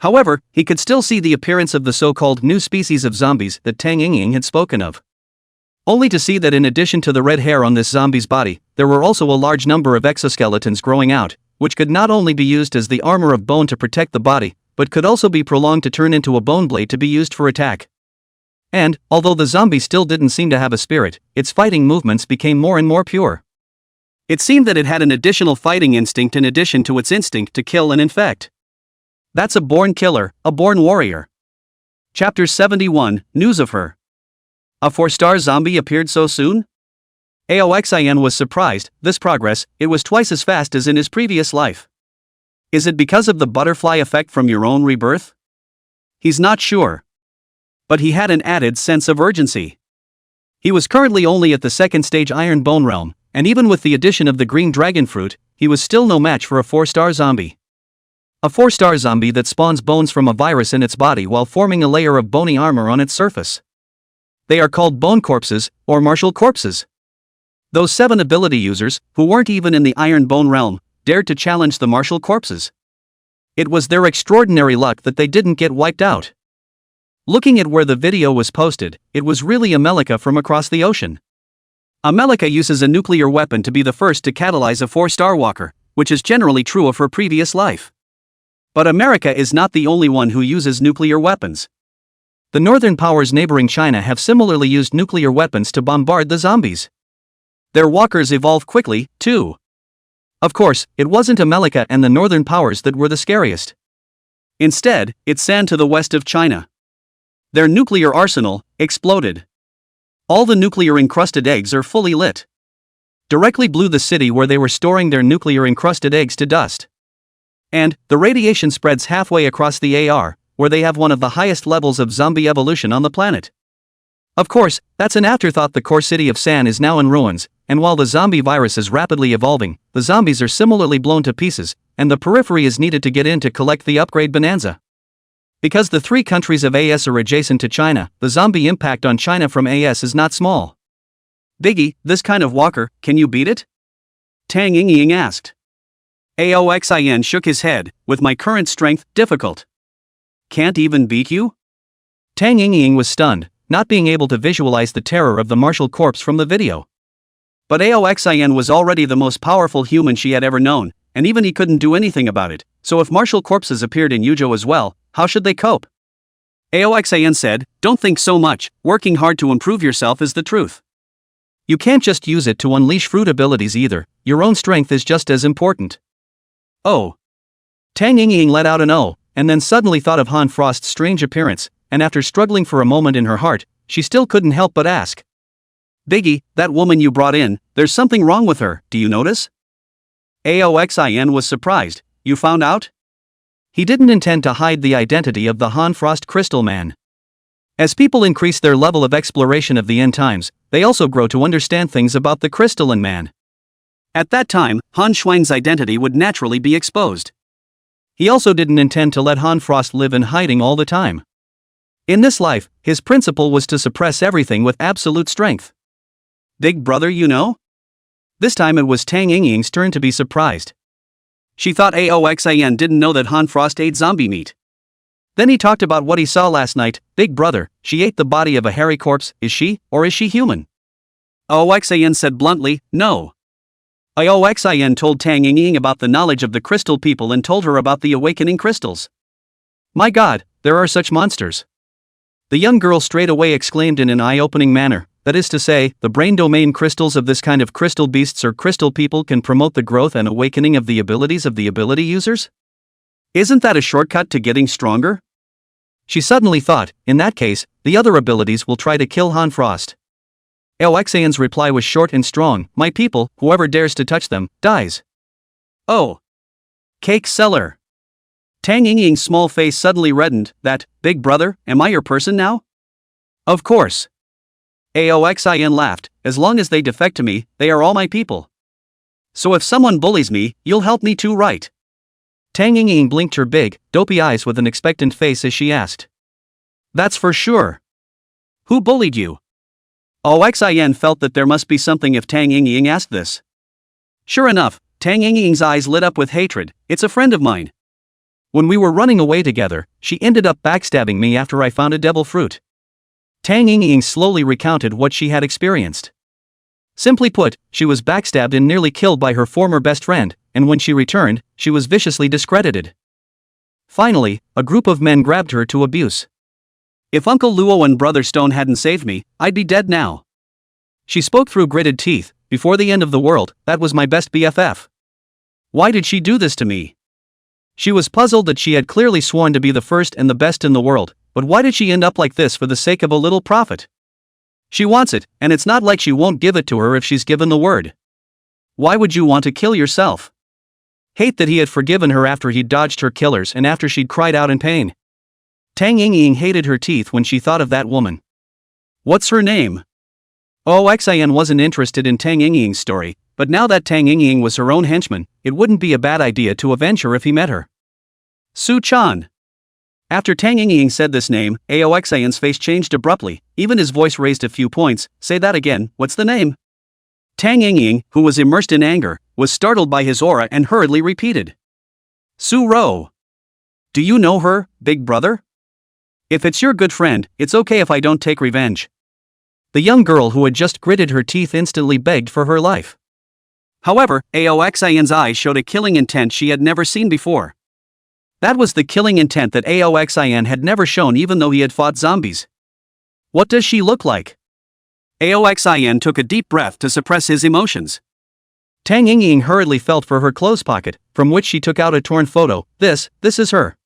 However, he could still see the appearance of the so-called new species of zombies that Tang Ying had spoken of. Only to see that in addition to the red hair on this zombie's body, there were also a large number of exoskeletons growing out, which could not only be used as the armor of bone to protect the body, but could also be prolonged to turn into a bone blade to be used for attack. And, although the zombie still didn't seem to have a spirit, its fighting movements became more and more pure. It seemed that it had an additional fighting instinct in addition to its instinct to kill and infect. That's a born killer, a born warrior. Chapter 71, News of Her. A 4-star zombie appeared so soon? Aoxin was surprised. This progress, it was twice as fast as in his previous life. Is it because of the butterfly effect from your own rebirth? He's not sure. But he had an added sense of urgency. He was currently only at the 2nd stage Iron Bone realm, and even with the addition of the green dragon fruit, he was still no match for a 4-star zombie. A 4-star zombie that spawns bones from a virus in its body while forming a layer of bony armor on its surface. They are called bone corpses, or martial corpses. Those 7 ability users, who weren't even in the Iron Bone realm, dared to challenge the martial corpses. It was their extraordinary luck that they didn't get wiped out. Looking at where the video was posted, it was really a mecha from across the ocean. A mecha uses a nuclear weapon to be the first to catalyze a 4-star walker, which is generally true of her previous life. But America is not the only one who uses nuclear weapons. The northern powers neighboring China have similarly used nuclear weapons to bombard the zombies. Their walkers evolve quickly, too. Of course, it wasn't America and the northern powers that were the scariest. Instead, it's San to the west of China. Their nuclear arsenal exploded. All the nuclear-encrusted eggs are fully lit. Directly blew the city where they were storing their nuclear-encrusted eggs to dust. And, the radiation spreads halfway across the AR, where they have one of the highest levels of zombie evolution on the planet. Of course, that's an afterthought. The core city of San is now in ruins, and while the zombie virus is rapidly evolving, the zombies are similarly blown to pieces, and the periphery is needed to get in to collect the upgrade bonanza. Because the 3 countries of AS are adjacent to China, the zombie impact on China from AS is not small. Biggie, this kind of walker, can you beat it? Tang Ying asked. Aoxin shook his head, with my current strength, difficult. Can't even beat you? Tang Ying was stunned, not being able to visualize the terror of the martial corpse from the video. But Aoxin was already the most powerful human she had ever known, and even he couldn't do anything about it, so if martial corpses appeared in Yuzhou as well, how should they cope? Aoxin said, don't think so much, working hard to improve yourself is the truth. You can't just use it to unleash fruit abilities either, your own strength is just as important. Oh. Tang Ying let out an oh, and then suddenly thought of Han Frost's strange appearance, and after struggling for a moment in her heart, she still couldn't help but ask. Biggie, that woman you brought in, there's something wrong with her, do you notice? Aoxin was surprised, you found out? He didn't intend to hide the identity of the Han Frost Crystal Man. As people increase their level of exploration of the end times, they also grow to understand things about the crystalline man. At that time, Han Schwein's identity would naturally be exposed. He also didn't intend to let Han Frost live in hiding all the time. In this life, his principle was to suppress everything with absolute strength. Big brother, you know? This time it was Tang Ying's turn to be surprised. She thought Aoxin didn't know that Han Frost ate zombie meat. Then he talked about what he saw last night. Big brother, she ate the body of a hairy corpse, is she, or is she human? Aoxin said bluntly, no. Aoxin told Tang Ying about the knowledge of the crystal people and told her about the awakening crystals. My god, there are such monsters. The young girl straight away exclaimed in an eye-opening manner, that is to say, the brain domain crystals of this kind of crystal beasts or crystal people can promote the growth and awakening of the abilities of the ability users? Isn't that a shortcut to getting stronger? She suddenly thought, in that case, the other abilities will try to kill Han Frost. Aoxayan's reply was short and strong, my people, whoever dares to touch them, dies. Oh. Cake seller. Tang Yingying's small face suddenly reddened. That, big brother, am I your person now? Of course. Aoxin laughed, as long as they defect to me, they are all my people. So if someone bullies me, you'll help me too, right? Tang Yingying blinked her big, dopey eyes with an expectant face as she asked. That's for sure. Who bullied you? Oxin felt that there must be something if Tang Yingying asked this. Sure enough, Tang Yingying's eyes lit up with hatred. It's a friend of mine. When we were running away together, she ended up backstabbing me after I found a devil fruit. Tang Yingying slowly recounted what she had experienced. Simply put, she was backstabbed and nearly killed by her former best friend, and when she returned, she was viciously discredited. Finally, a group of men grabbed her to abuse. If Uncle Luo and Brother Stone hadn't saved me, I'd be dead now. She spoke through gritted teeth. Before the end of the world, that was my best BFF. Why did she do this to me? She was puzzled that she had clearly sworn to be the first and the best in the world, but why did she end up like this for the sake of a little profit? She wants it, and it's not like she won't give it to her if she's given the word. Why would you want to kill yourself? Hate that he had forgiven her after he'd dodged her killers and after she'd cried out in pain. Tang Yingying hated her teeth when she thought of that woman. What's her name? Oxin wasn't interested in Tang Yingying's story, but now that Tang Yingying was her own henchman, it wouldn't be a bad idea to avenge her if he met her. Su Chan. After Tang Yingying said this name, Aoxin's face changed abruptly, even his voice raised a few points. Say that again, what's the name? Tang Yingying, who was immersed in anger, was startled by his aura and hurriedly repeated. Su Ro. Do you know her, big brother? If it's your good friend, it's okay if I don't take revenge. The young girl who had just gritted her teeth instantly begged for her life. However, Aoxin's eyes showed a killing intent she had never seen before. That was the killing intent that Aoxin had never shown even though he had fought zombies. What does she look like? Aoxin took a deep breath to suppress his emotions. Tang Yingying hurriedly felt for her clothes pocket, from which she took out a torn photo. This is her.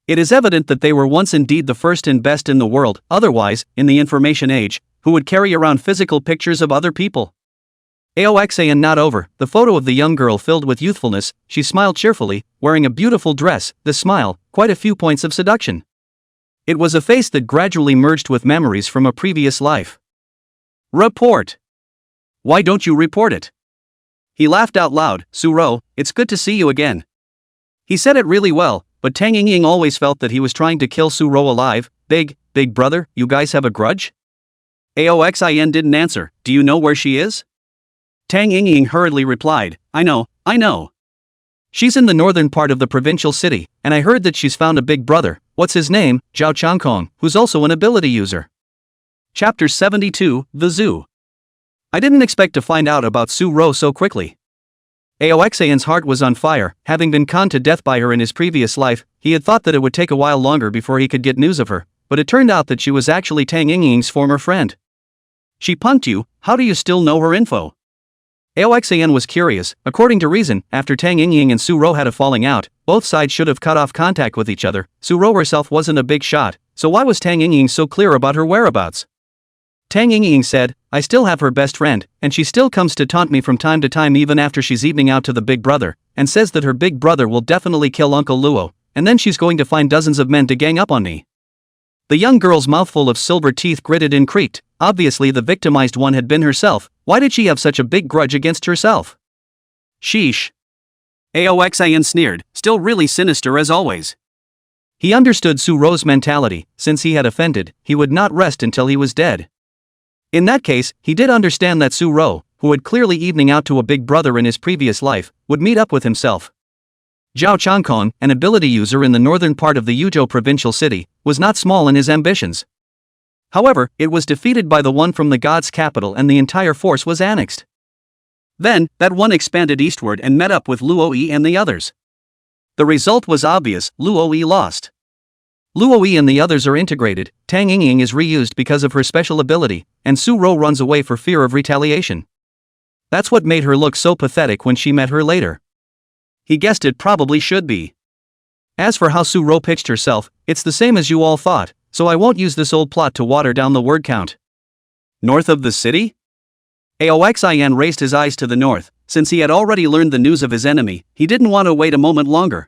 It is evident that they were once indeed the first and best in the world, otherwise, in the information age, who would carry around physical pictures of other people? Aoxin not over, the photo of the young girl filled with youthfulness, she smiled cheerfully, wearing a beautiful dress, the smile, quite a few points of seduction. It was a face that gradually merged with memories from a previous life. Report. Why don't you report it? He laughed out loud. Su-ro, it's good to see you again. He said it really well, but Tang Yingying always felt that he was trying to kill Su-ro alive. Big brother, you guys have a grudge? Aoxin didn't answer. Do you know where she is? Tang Yingying hurriedly replied, I know. She's in the northern part of the provincial city, and I heard that she's found a big brother. What's his name? Zhao Changkong, who's also an ability user. Chapter 72, The Zoo. I didn't expect to find out about Su-ro so quickly. Aoxin's heart was on fire. Having been conned to death by her in his previous life, he had thought that it would take a while longer before he could get news of her, but it turned out that she was actually Tang Yingying's former friend. She punked you, how do you still know her info? Aoxin was curious. According to reason, after Tang Yingying and Su-ro had a falling out, both sides should have cut off contact with each other. Su-ro herself wasn't a big shot, so why was Tang Yingying so clear about her whereabouts? Tang Yingying said, I still have her best friend, and she still comes to taunt me from time to time even after she's evening out to the big brother, and says that her big brother will definitely kill Uncle Luo, and then she's going to find dozens of men to gang up on me. The young girl's mouthful of silver teeth gritted and creaked. Obviously the victimized one had been herself. Why did she have such a big grudge against herself? Sheesh. Aoxin sneered, still really sinister as always. He understood Su-ro's mentality. Since he had offended, he would not rest until he was dead. In that case, he did understand that Su-ro, who had clearly evening out to a big brother in his previous life, would meet up with himself. Zhao Changkong, an ability user in the northern part of the Yuzhou provincial city, was not small in his ambitions. However, it was defeated by the one from the god's capital and the entire force was annexed. Then, that one expanded eastward and met up with Luo and the others. The result was obvious, Luo lost. Luo and the others are integrated. Tang Yingying is reused because of her special ability, and Su-ro runs away for fear of retaliation. That's what made her look so pathetic when she met her later. He guessed it probably should be. As for how Su-ro pitched herself, it's the same as you all thought, so I won't use this old plot to water down the word count. North of the city? Aoxin raised his eyes to the north. Since he had already learned the news of his enemy, he didn't want to wait a moment longer.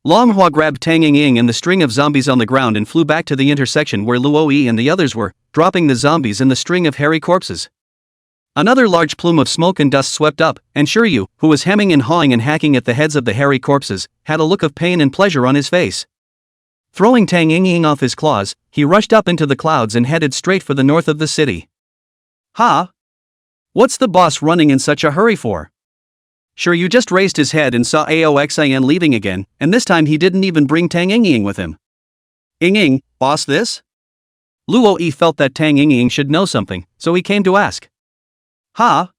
Manhwa grabbed Tang Yingying and the string of zombies on the ground and flew back to the intersection where Luo and the others were, dropping the zombies in the string of hairy corpses. Another large plume of smoke and dust swept up, and Shiryu, who was hemming and hawing and hacking at the heads of the hairy corpses, had a look of pain and pleasure on his face. Throwing Tang Yingying off his claws, he rushed up into the clouds and headed straight for the north of the city. Ha! What's the boss running in such a hurry for? Shiryu just raised his head and saw Aoxin leaving again, and this time he didn't even bring Tang Yingying with him. Yingying, boss this? Luo felt that Tang Yingying should know something, so he came to ask. Ha!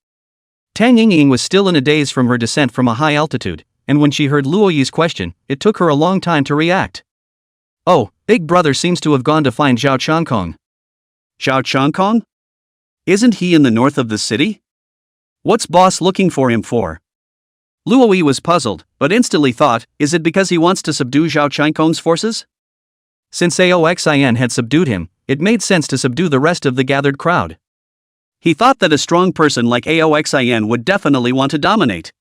Tang Yingying was still in a daze from her descent from a high altitude, and when she heard Luo's question, it took her a long time to react. Oh, Big Brother seems to have gone to find Zhao Changkong. Zhao Changkong? Isn't he in the north of the city? What's boss looking for him for? Luo was puzzled, but instantly thought, is it because he wants to subdue Zhao Changkong's forces? Since Aoxin had subdued him, it made sense to subdue the rest of the gathered crowd. He thought that a strong person like Aoxin would definitely want to dominate.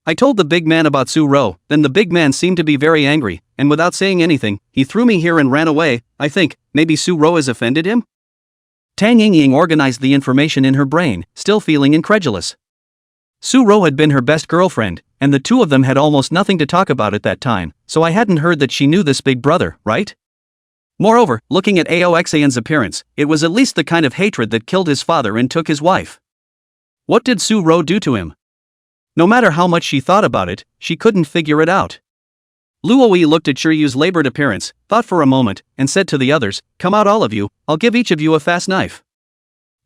I told the big man about Su-ro, then the big man seemed to be very angry, and without saying anything, he threw me here and ran away. I think, maybe Su-ro has offended him? Tang Yingying organized the information in her brain, still feeling incredulous. Su-ro had been her best girlfriend, and the two of them had almost nothing to talk about at that time, so I hadn't heard that she knew this big brother, right? Moreover, looking at Aoxin's appearance, it was at least the kind of hatred that killed his father and took his wife. What did Su-ro do to him? No matter how much she thought about it, she couldn't figure it out. Luo looked at Shiryu's labored appearance, thought for a moment, and said to the others, "Come out all of you, I'll give each of you a fast knife.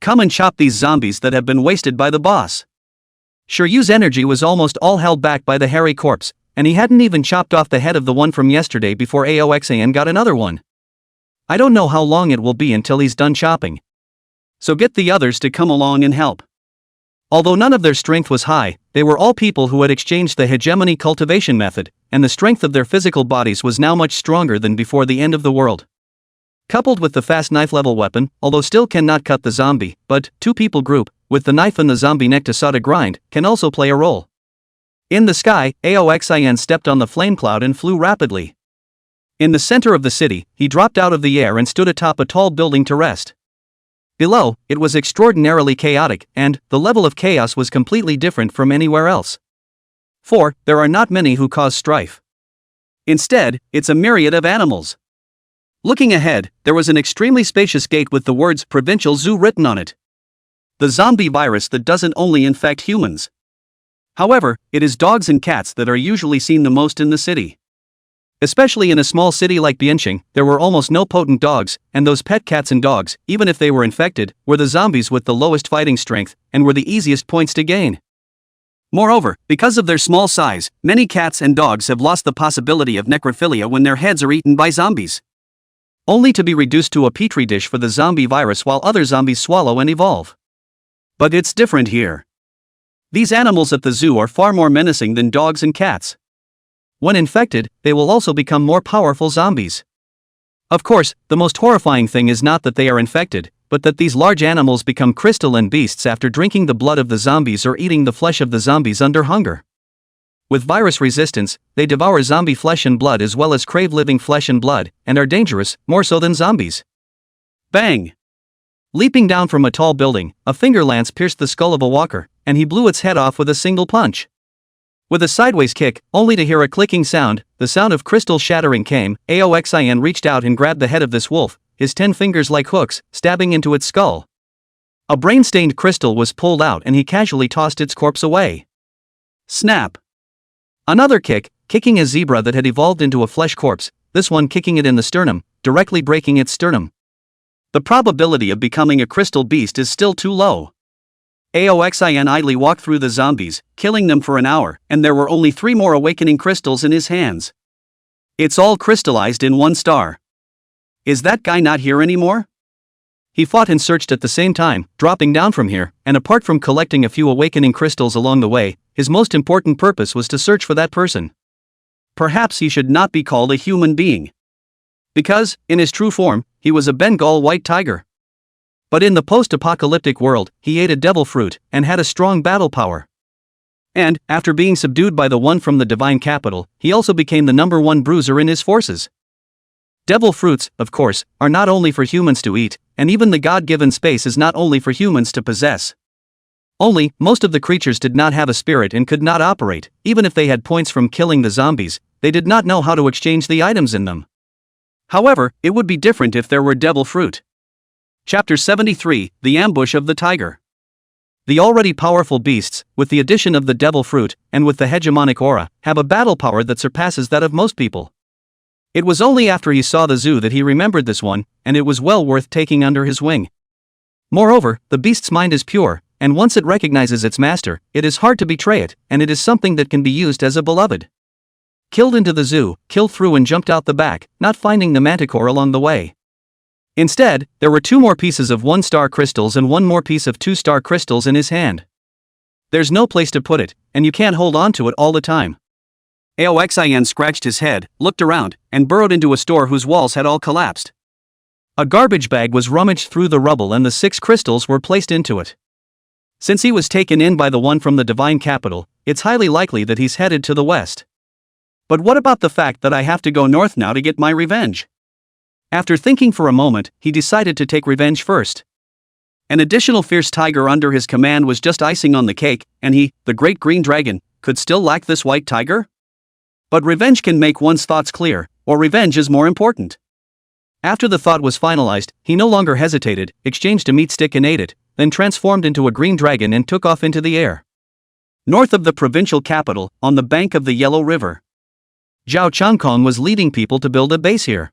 Come and chop these zombies that have been wasted by the boss." Shiryu's energy was almost all held back by the hairy corpse, and he hadn't even chopped off the head of the one from yesterday before Aoxin got another one. I don't know how long it will be until he's done chopping. So get the others to come along and help. Although none of their strength was high, they were all people who had exchanged the hegemony cultivation method, and the strength of their physical bodies was now much stronger than before the end of the world. Coupled with the fast knife level weapon, although still cannot cut the zombie, but, two-people group, with the knife and the zombie neck to saw to grind, can also play a role. In the sky, Aoxin stepped on the flame cloud and flew rapidly. In the center of the city, he dropped out of the air and stood atop a tall building to rest. Below, it was extraordinarily chaotic, and the level of chaos was completely different from anywhere else. For, there are not many who cause strife. Instead, it's a myriad of animals. Looking ahead, there was an extremely spacious gate with the words Provincial Zoo written on it. The zombie virus that doesn't only infect humans. However, it is dogs and cats that are usually seen the most in the city. Especially in a small city like Bianqing, there were almost no potent dogs, and those pet cats and dogs, even if they were infected, were the zombies with the lowest fighting strength, and were the easiest points to gain. Moreover, because of their small size, many cats and dogs have lost the possibility of necrophilia when their heads are eaten by zombies. Only to be reduced to a petri dish for the zombie virus while other zombies swallow and evolve. But it's different here. These animals at the zoo are far more menacing than dogs and cats. When infected, they will also become more powerful zombies. Of course, the most horrifying thing is not that they are infected, but that these large animals become crystalline beasts after drinking the blood of the zombies or eating the flesh of the zombies under hunger. With virus resistance, they devour zombie flesh and blood as well as crave living flesh and blood, and are dangerous, more so than zombies. Bang! Leaping down from a tall building, a finger lance pierced the skull of a walker, and he blew its head off with a single punch. With a sideways kick, only to hear a clicking sound, the sound of crystal shattering came. Aoxin reached out and grabbed the head of this wolf, his 10 fingers like hooks, stabbing into its skull. A brain-stained crystal was pulled out and he casually tossed its corpse away. Snap! Another kick, kicking a zebra that had evolved into a flesh corpse, this one kicking it in the sternum, directly breaking its sternum. The probability of becoming a crystal beast is still too low. Aoxin idly walked through the zombies, killing them for an hour, and there were only 3 more awakening crystals in his hands. It's all crystallized in one star. Is that guy not here anymore? He fought and searched at the same time, dropping down from here, and apart from collecting a few awakening crystals along the way, his most important purpose was to search for that person. Perhaps he should not be called a human being. Because, in his true form, he was a Bengal white tiger. But in the post-apocalyptic world, he ate a devil fruit, and had a strong battle power. And, after being subdued by the one from the divine capital, he also became the #1 bruiser in his forces. Devil fruits, of course, are not only for humans to eat, and even the God-given space is not only for humans to possess. Only, most of the creatures did not have a spirit and could not operate, even if they had points from killing the zombies, they did not know how to exchange the items in them. However, it would be different if there were devil fruit. Chapter 73, The Ambush of the Tiger. The already powerful beasts, with the addition of the devil fruit, and with the hegemonic aura, have a battle power that surpasses that of most people. It was only after he saw the zoo that he remembered this one, and it was well worth taking under his wing. Moreover, the beast's mind is pure, and once it recognizes its master, it is hard to betray it, and it is something that can be used as a beloved. Killed into the zoo, killed through and jumped out the back, not finding the manticore along the way. Instead, there were 2 more pieces of 1-star crystals and 1 more piece of 2-star crystals in his hand. There's no place to put it, and you can't hold on to it all the time. Aoxin scratched his head, looked around, and burrowed into a store whose walls had all collapsed. A garbage bag was rummaged through the rubble and the 6 crystals were placed into it. Since he was taken in by the one from the divine capital, it's highly likely that he's headed to the west. But what about the fact that I have to go north now to get my revenge? After thinking for a moment, he decided to take revenge first. An additional fierce tiger under his command was just icing on the cake, and he, the great green dragon, could still lack this white tiger? But revenge can make one's thoughts clear, or revenge is more important. After the thought was finalized, he no longer hesitated, exchanged a meat stick and ate it, then transformed into a green dragon and took off into the air. North of the provincial capital, on the bank of the Yellow River, Zhao Changkong was leading people to build a base here.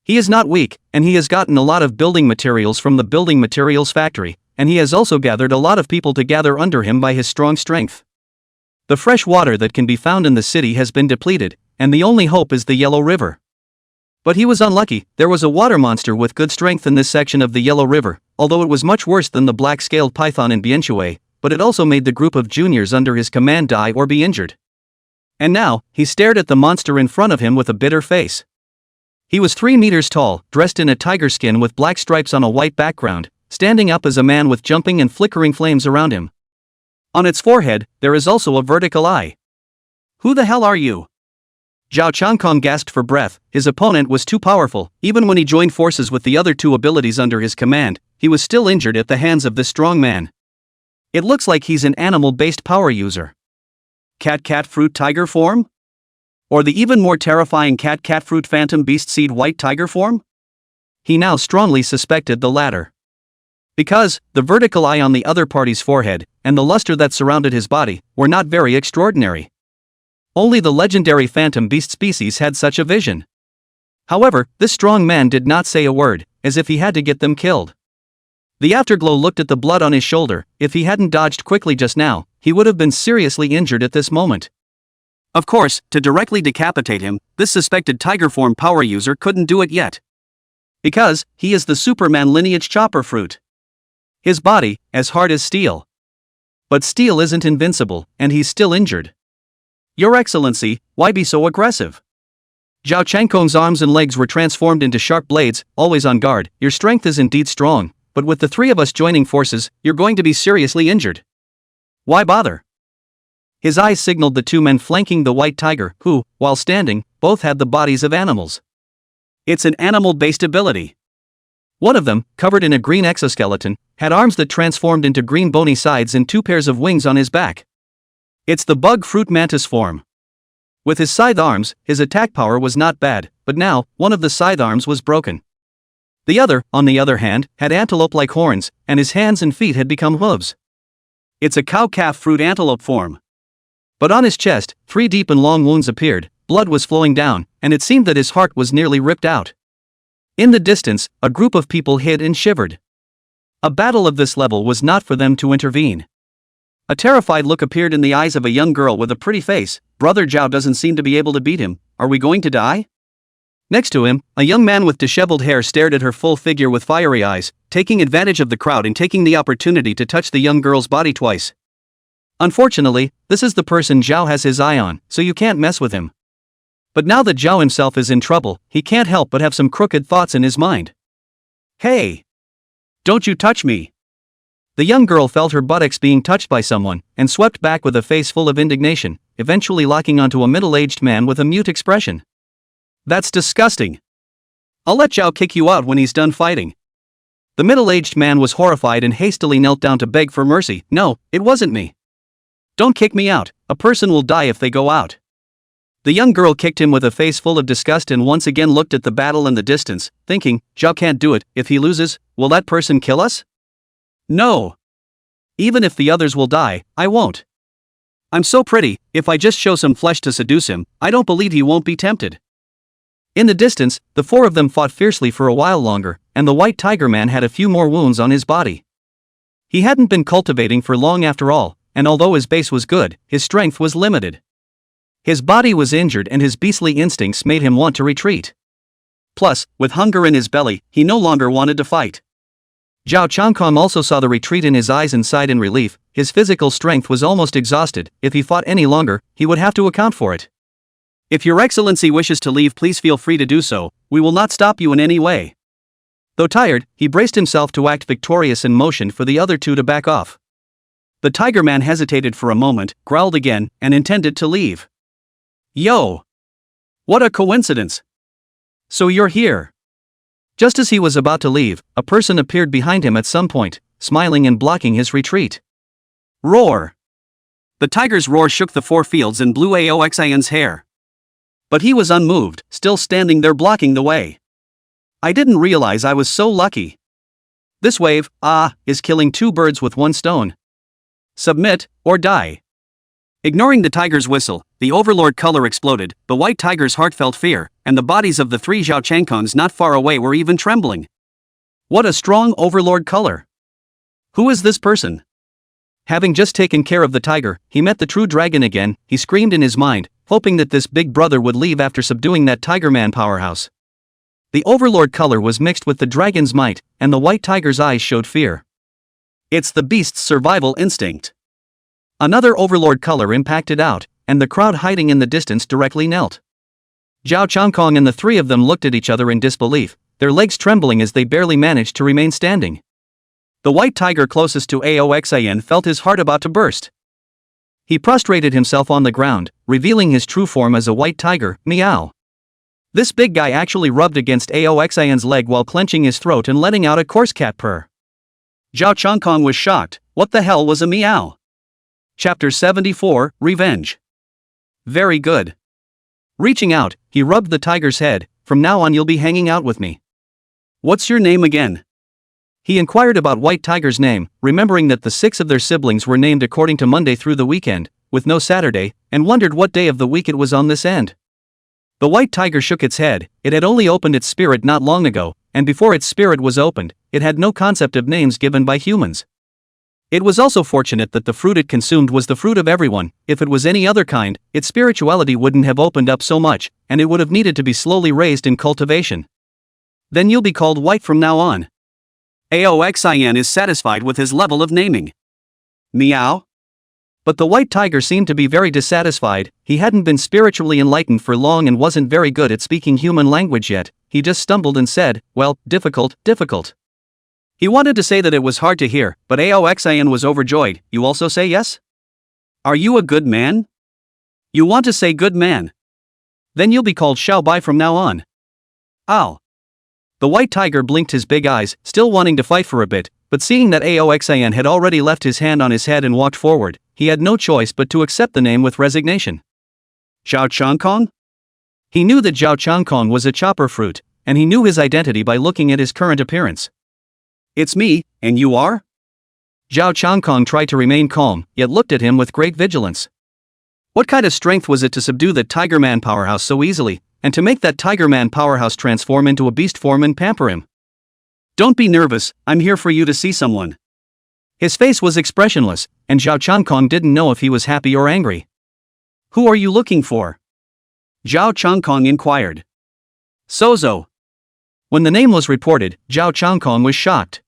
He is not weak, and he has gotten a lot of building materials from the building materials factory, and he has also gathered a lot of people to gather under him by his strong strength. The fresh water that can be found in the city has been depleted, and the only hope is the Yellow River. But he was unlucky, there was a water monster with good strength in this section of the Yellow River, although it was much worse than the black-scaled python in Bianchue, but it also made the group of juniors under his command die or be injured. And now, he stared at the monster in front of him with a bitter face. He was 3 meters tall, dressed in a tiger skin with black stripes on a white background, standing up as a man with jumping and flickering flames around him. On its forehead, there is also a vertical eye. Who the hell are you? Zhao Changkong gasped for breath. His opponent was too powerful. Even when he joined forces with the other 2 abilities under his command, he was still injured at the hands of this strong man. It looks like he's an animal-based power user. Cat fruit tiger form? Or the even more terrifying cat fruit phantom beast seed white tiger form? He now strongly suspected the latter. Because, the vertical eye on the other party's forehead, and the luster that surrounded his body, were not very extraordinary. Only the legendary phantom beast species had such a vision. However, this strong man did not say a word, as if he had to get them killed. The afterglow looked at the blood on his shoulder. If he hadn't dodged quickly just now, he would have been seriously injured at this moment. Of course, to directly decapitate him, this suspected tiger form power user couldn't do it yet. Because, he is the Superman lineage chopper fruit. His body, as hard as steel. But steel isn't invincible, and he's still injured. Your Excellency, why be so aggressive? Zhao Changkong's arms and legs were transformed into sharp blades, always on guard. Your strength is indeed strong, but with the 3 of us joining forces, you're going to be seriously injured. Why bother? His eyes signaled the 2 men flanking the white tiger, who, while standing, both had the bodies of animals. It's an animal-based ability. One of them, covered in a green exoskeleton, had arms that transformed into green bony sides and 2 pairs of wings on his back. It's the bug fruit mantis form. With his scythe arms, his attack power was not bad, but now, one of the scythe arms was broken. The other, on the other hand, had antelope-like horns, and his hands and feet had become hooves. It's a cow-calf fruit antelope form. But on his chest, 3 deep and long wounds appeared, blood was flowing down, and it seemed that his heart was nearly ripped out. In the distance, a group of people hid and shivered. A battle of this level was not for them to intervene. A terrified look appeared in the eyes of a young girl with a pretty face. Brother Zhao doesn't seem to be able to beat him. Are we going to die? Next to him, a young man with disheveled hair stared at her full figure with fiery eyes, taking advantage of the crowd and taking the opportunity to touch the young girl's body twice. Unfortunately, this is the person Zhao has his eye on, so you can't mess with him. But now that Zhao himself is in trouble, he can't help but have some crooked thoughts in his mind. Hey! Don't you touch me! The young girl felt her buttocks being touched by someone, and swept back with a face full of indignation, eventually locking onto a middle-aged man with a mute expression. That's disgusting. I'll let Zhao kick you out when he's done fighting. The middle-aged man was horrified and hastily knelt down to beg for mercy. No, it wasn't me. Don't kick me out, a person will die if they go out. The young girl kicked him with a face full of disgust and once again looked at the battle in the distance, thinking, Zhao can't do it. If he loses, will that person kill us? No. Even if the others will die, I won't. I'm so pretty, if I just show some flesh to seduce him, I don't believe he won't be tempted. In the distance, the four of them fought fiercely for a while longer, and the white tiger man had a few more wounds on his body. He hadn't been cultivating for long after all, and although his base was good, his strength was limited. His body was injured and his beastly instincts made him want to retreat. Plus, with hunger in his belly, he no longer wanted to fight. Zhao Changkong also saw the retreat in his eyes and sighed in relief. His physical strength was almost exhausted. If he fought any longer, he would have to account for it. If Your Excellency wishes to leave, please feel free to do so, we will not stop you in any way. Though tired, he braced himself to act victorious and motioned for the other two to back off. The tiger man hesitated for a moment, growled again, and intended to leave. Yo! What a coincidence! So you're here. Just as he was about to leave, a person appeared behind him at some point, smiling and blocking his retreat. Roar! The tiger's roar shook the four fields and blew Aoxin's hair. But he was unmoved, still standing there blocking the way. I didn't realize I was so lucky. This wave, is killing two birds with one stone. Submit, or die. Ignoring the tiger's whistle, the overlord color exploded, the white tiger's heart felt fear, and the bodies of the three Zhao Changkongs not far away were even trembling. What a strong overlord color! Who is this person? Having just taken care of the tiger, he met the true dragon again. He screamed in his mind, hoping that this big brother would leave after subduing that tiger man powerhouse. The overlord color was mixed with the dragon's might, and the white tiger's eyes showed fear. It's the beast's survival instinct. Another overlord color impacted out, and the crowd hiding in the distance directly knelt. Zhao Changkong and the three of them looked at each other in disbelief, their legs trembling as they barely managed to remain standing. The white tiger closest to Aoxin felt his heart about to burst. He prostrated himself on the ground, revealing his true form as a white tiger. Meow. This big guy actually rubbed against Aoxin's leg while clenching his throat and letting out a coarse cat purr. Zhao Changkong was shocked. What the hell was a meow? Chapter 74, Revenge. Very good. Reaching out, he rubbed the tiger's head. From now on you'll be hanging out with me. What's your name again? He inquired about White Tiger's name, remembering that the 6 of their siblings were named according to Monday through the weekend, with no Saturday, and wondered what day of the week it was on this end. The White Tiger shook its head. It had only opened its spirit not long ago, and before its spirit was opened, it had no concept of names given by humans. It was also fortunate that the fruit it consumed was the fruit of everyone. If it was any other kind, its spirituality wouldn't have opened up so much, and it would have needed to be slowly raised in cultivation. Then you'll be called White from now on. Aoxin is satisfied with his level of naming. Meow? But the white tiger seemed to be very dissatisfied. He hadn't been spiritually enlightened for long and wasn't very good at speaking human language yet. He just stumbled and said, well, difficult. He wanted to say that it was hard to hear, but Aoxin was overjoyed. You also say yes? Are you a good man? You want to say good man? Then you'll be called Xiao Bai from now on. Ow. The white tiger blinked his big eyes, still wanting to fight for a bit, but seeing that Aoxin had already left his hand on his head and walked forward, he had no choice but to accept the name with resignation. Zhao Changkong? He knew that Zhao Changkong was a chopper fruit, and he knew his identity by looking at his current appearance. It's me, and you are? Zhao Changkong tried to remain calm, yet looked at him with great vigilance. What kind of strength was it to subdue that Tiger Man powerhouse so easily, and to make that Tiger Man powerhouse transform into a beast form and pamper him? Don't be nervous, I'm here for you to see someone. His face was expressionless, and Zhao Changkong didn't know if he was happy or angry. Who are you looking for? Zhao Changkong inquired. Sozo. When the name was reported, Zhao Changkong was shocked.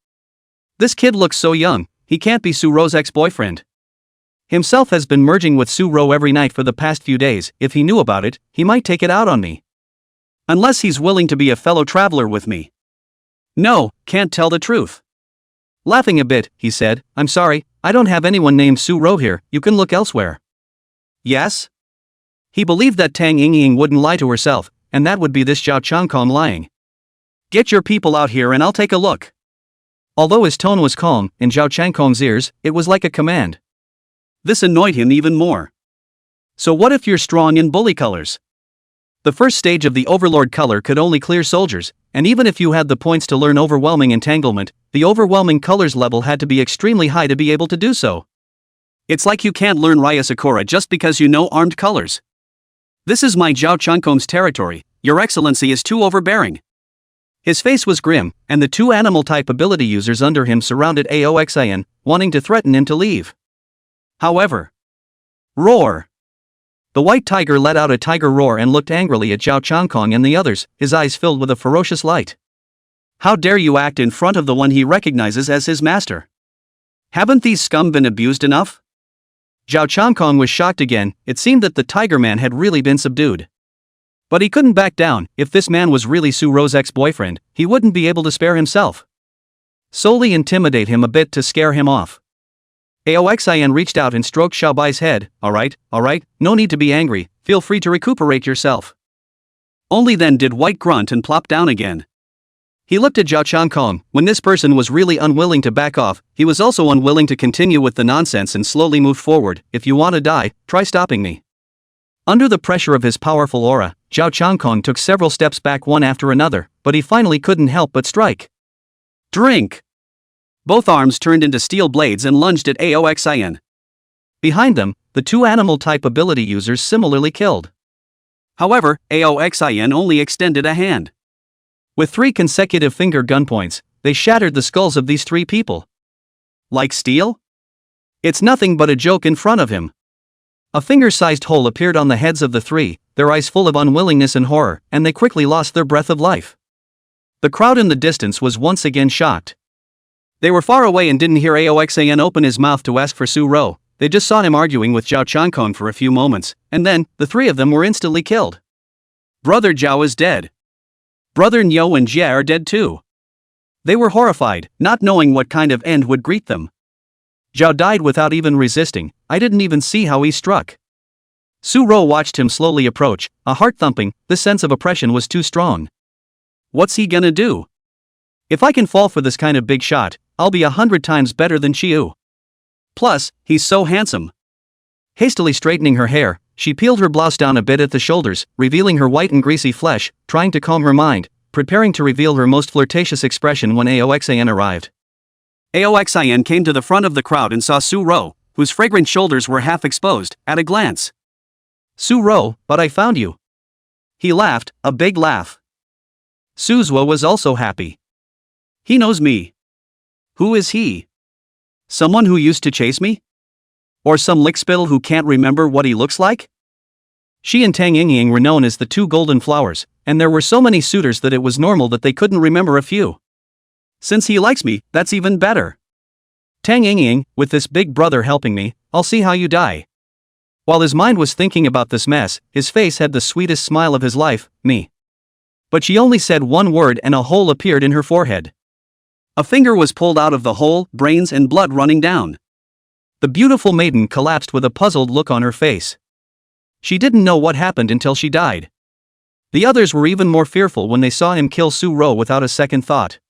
This kid looks so young, he can't be Su-Ro's ex-boyfriend. Himself has been merging with Su-Ro every night for the past few days. If he knew about it, he might take it out on me. Unless he's willing to be a fellow traveler with me. No, can't tell the truth. Laughing a bit, he said, I'm sorry, I don't have anyone named Su-Ro here, you can look elsewhere. Yes? He believed that Tang Yingying wouldn't lie to herself, and that would be this Zhao Changkong lying. Get your people out here and I'll take a look. Although his tone was calm, in Zhao Changkong's ears, it was like a command. This annoyed him even more. So what if you're strong in bully colors? The first stage of the Overlord color could only clear soldiers, and even if you had the points to learn Overwhelming Entanglement, the Overwhelming Colors level had to be extremely high to be able to do so. It's like you can't learn Raya Sakura just because you know armed colors. This is my Zhao Changkong's territory, Your Excellency is too overbearing. His face was grim, and the two animal-type ability users under him surrounded Aoxian, wanting to threaten him to leave. However, roar! The white tiger let out a tiger roar and looked angrily at Zhao Changkong and the others, his eyes filled with a ferocious light. How dare you act in front of the one he recognizes as his master? Haven't these scum been abused enough? Zhao Changkong was shocked again. It seemed that the tiger man had really been subdued. But he couldn't back down. If this man was really Su-Ro's ex-boyfriend, he wouldn't be able to spare himself. Solely intimidate him a bit to scare him off. Aoxian reached out and stroked Xiaobai's head. Alright, no need to be angry, feel free to recuperate yourself. Only then did White grunt and plop down again. He looked at Zhao Changkong. When this person was really unwilling to back off, he was also unwilling to continue with the nonsense and slowly moved forward. If you want to die, try stopping me. Under the pressure of his powerful aura, Zhao Changkong took several steps back one after another, but he finally couldn't help but strike. Drink! Both arms turned into steel blades and lunged at Aoxian. Behind them, the two animal-type ability users similarly killed. However, Aoxian only extended a hand. With 3 consecutive finger gun points, they shattered the skulls of these 3 people. Like steel? It's nothing but a joke in front of him. A finger-sized hole appeared on the heads of the 3, their eyes full of unwillingness and horror, and they quickly lost their breath of life. The crowd in the distance was once again shocked. They were far away and didn't hear Aoxian open his mouth to ask for Su-Ro. They just saw him arguing with Zhao Changkong for a few moments, and then, the 3 of them were instantly killed. Brother Zhao is dead. Brother Nyo and Jie are dead too. They were horrified, not knowing what kind of end would greet them. Zhao died without even resisting. I didn't even see how he struck. Su-Ro watched him slowly approach, a heart thumping. This sense of oppression was too strong. What's he gonna do? If I can fall for this kind of big shot, I'll be 100 times better than Qiu. Plus, he's so handsome. Hastily straightening her hair, she peeled her blouse down a bit at the shoulders, revealing her white and greasy flesh, trying to calm her mind, preparing to reveal her most flirtatious expression when Aoxian arrived. Aoxian came to the front of the crowd and saw Su-Ro, whose fragrant shoulders were half exposed, at a glance. Su-Ro, but I found you. He laughed, a big laugh. Suzhou was also happy. He knows me. Who is he? Someone who used to chase me? Or some lickspittle who can't remember what he looks like? She and Tang Yingying were known as the 2 golden flowers, and there were so many suitors that it was normal that they couldn't remember a few. Since he likes me, that's even better. Tang Yingying, with this big brother helping me, I'll see how you die. While his mind was thinking about this mess, his face had the sweetest smile of his life, me. But she only said one word and a hole appeared in her forehead. A finger was pulled out of the hole, brains and blood running down. The beautiful maiden collapsed with a puzzled look on her face. She didn't know what happened until she died. The others were even more fearful when they saw him kill Su-Ro without a second thought.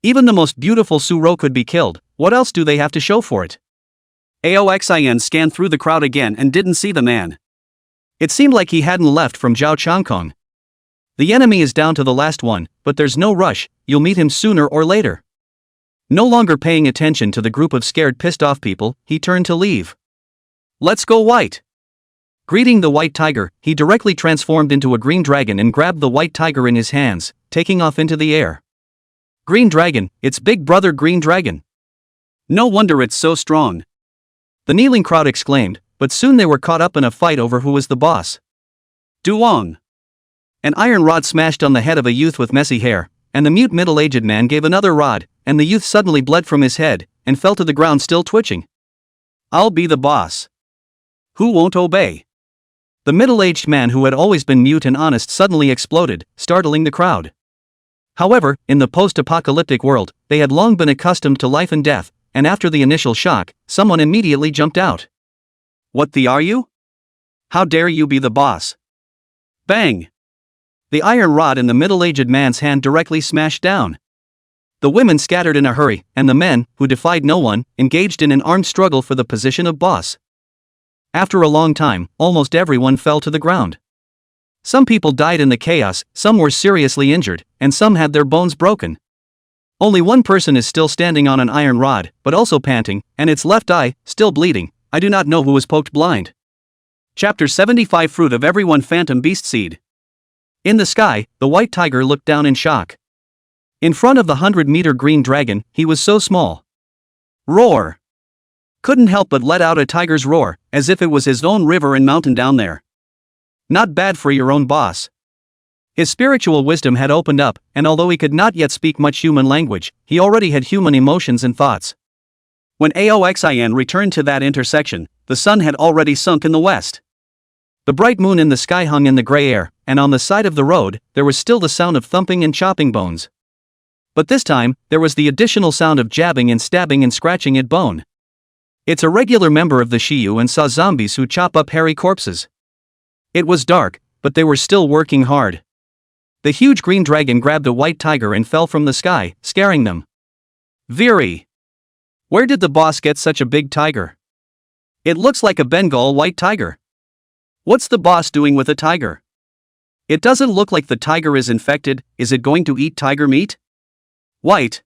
Even the most beautiful Su-Ro could be killed, what else do they have to show for it? Aoxian scanned through the crowd again and didn't see the man. It seemed like he hadn't left from Zhao Changkong. The enemy is down to the last one, but there's no rush, you'll meet him sooner or later. No longer paying attention to the group of scared pissed-off people, he turned to leave. Let's go white! Greeting the white tiger, he directly transformed into a green dragon and grabbed the white tiger in his hands, taking off into the air. Green dragon, it's big brother Green Dragon. No wonder it's so strong. The kneeling crowd exclaimed, but soon they were caught up in a fight over who was the boss. Duong. An iron rod smashed on the head of a youth with messy hair, and the mute middle-aged man gave another rod, and the youth suddenly bled from his head, and fell to the ground still twitching. "I'll be the boss. Who won't obey?" The middle-aged man who had always been mute and honest suddenly exploded, startling the crowd. However, in the post-apocalyptic world, they had long been accustomed to life and death, and after the initial shock, someone immediately jumped out. "What the are you? How dare you be the boss?" Bang! The iron rod in the middle-aged man's hand directly smashed down. The women scattered in a hurry, and the men, who defied no one, engaged in an armed struggle for the position of boss. After a long time, almost everyone fell to the ground. Some people died in the chaos, some were seriously injured, and some had their bones broken. Only one person is still standing on an iron rod, but also panting, and its left eye, still bleeding. I do not know who was poked blind. Chapter 75 Fruit of Everyone Phantom Beast Seed. In the sky, the white tiger looked down in shock. In front of the 100-meter green dragon, he was so small. Roar! Couldn't help but let out a tiger's roar, as if it was his own river and mountain down there. Not bad for your own boss. His spiritual wisdom had opened up, and although he could not yet speak much human language, he already had human emotions and thoughts. When Aoxin returned to that intersection, the sun had already sunk in the west. The bright moon in the sky hung in the gray air, and on the side of the road, there was still the sound of thumping and chopping bones. But this time, there was the additional sound of jabbing and stabbing and scratching at bone. It's a regular member of the Shiyu and saw zombies who chop up hairy corpses. It was dark, but they were still working hard. The huge green dragon grabbed a white tiger and fell from the sky, scaring them. Veery! Where did the boss get such a big tiger? It looks like a Bengal white tiger. What's the boss doing with a tiger? It doesn't look like the tiger is infected. Is it going to eat tiger meat? White.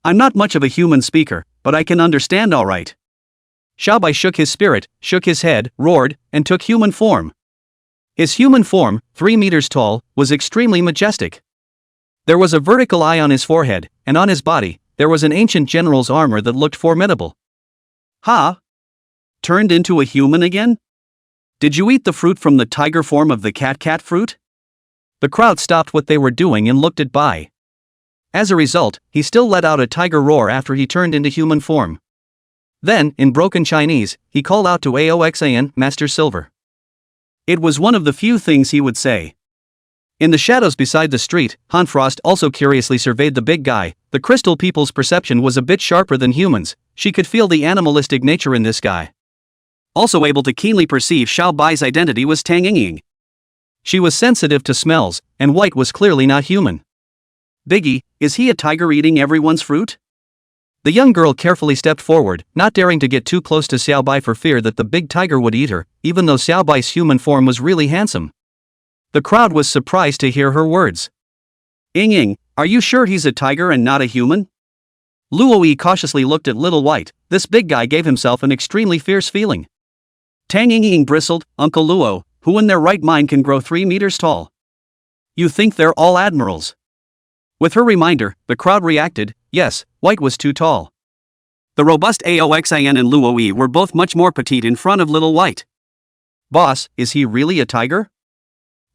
I'm not much of a human speaker, but I can understand all right. Xiaobai shook his spirit, shook his head, roared, and took human form. His human form, 3 meters tall, was extremely majestic. There was a vertical eye on his forehead, and on his body, there was an ancient general's armor that looked formidable. Ha! Turned into a human again? Did you eat the fruit from the tiger form of the cat fruit? The crowd stopped what they were doing and looked at Bai. As a result, he still let out a tiger roar after he turned into human form. Then, in broken Chinese, he called out to Aoxin, Master Silver. It was one of the few things he would say. In the shadows beside the street, Han Frost also curiously surveyed the big guy. The crystal people's perception was a bit sharper than humans. She could feel the animalistic nature in this guy. Also able to keenly perceive Xiao Bai's identity was Tang Yingying. She was sensitive to smells, and white was clearly not human. Biggie, is he a tiger eating everyone's fruit? The young girl carefully stepped forward, not daring to get too close to Xiao Bai for fear that the big tiger would eat her, even though Xiao Bai's human form was really handsome. The crowd was surprised to hear her words. Yingying, are you sure he's a tiger and not a human? Luo Yi cautiously looked at Little White. This big guy gave himself an extremely fierce feeling. Tang Yingying bristled. Uncle Luo, who in their right mind can grow 3 meters tall? You think they're all admirals? With her reminder, the crowd reacted. Yes, White was too tall. The robust Aoxin and Luo Yi were both much more petite in front of Little White. Boss, is he really a tiger?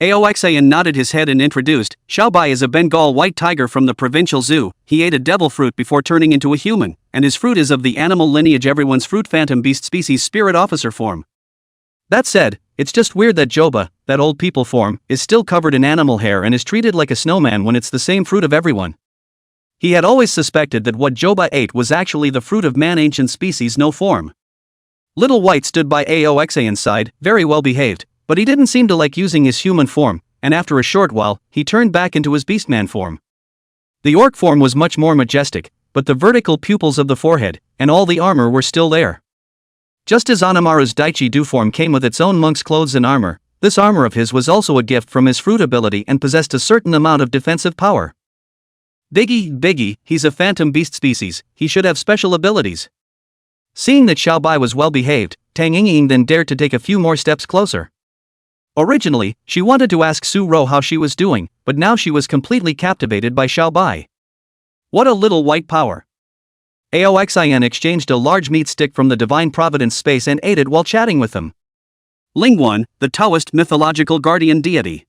Aoxin nodded his head and introduced. Xiao Bai is a Bengal white tiger from the provincial zoo. He ate a devil fruit before turning into a human, and his fruit is of the animal lineage everyone's fruit phantom beast species spirit officer form. That said, it's just weird that Joba, that old people form, is still covered in animal hair and is treated like a snowman when it's the same fruit of everyone. He had always suspected that what Joba ate was actually the fruit of man ancient species no form. Little White stood by Aoxin's side, very well behaved, but he didn't seem to like using his human form, and after a short while, he turned back into his beastman form. The orc form was much more majestic, but the vertical pupils of the forehead, and all the armor were still there. Just as Anamaru's Daichi Do form came with its own monk's clothes and armor, this armor of his was also a gift from his fruit ability and possessed a certain amount of defensive power. Biggie, he's a phantom beast species, he should have special abilities. Seeing that Xiao Bai was well behaved, Tang Yingying then dared to take a few more steps closer. Originally, she wanted to ask Su Ro how she was doing, but now she was completely captivated by Xiao Bai. What a little white power. Aoxin exchanged a large meat stick from the Divine Providence space and ate it while chatting with him. Lingguan, the Taoist mythological guardian deity.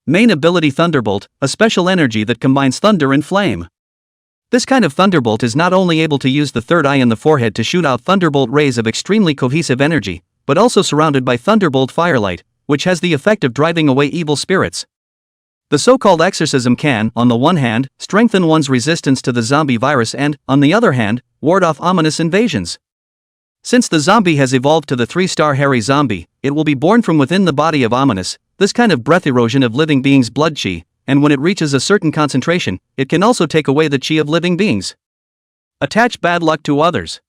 Main ability Thunderbolt, a special energy that combines thunder and flame. This kind of Thunderbolt is not only able to use the third eye in the forehead to shoot out Thunderbolt rays of extremely cohesive energy, but also surrounded by Thunderbolt Firelight, which has the effect of driving away evil spirits. The so-called exorcism can, on the one hand, strengthen one's resistance to the zombie virus and, on the other hand, ward off ominous invasions. Since the zombie has evolved to the 3-star hairy zombie, it will be born from within the body of ominous, this kind of breath erosion of living beings' blood chi, and when it reaches a certain concentration, it can also take away the chi of living beings. Attach bad luck to others.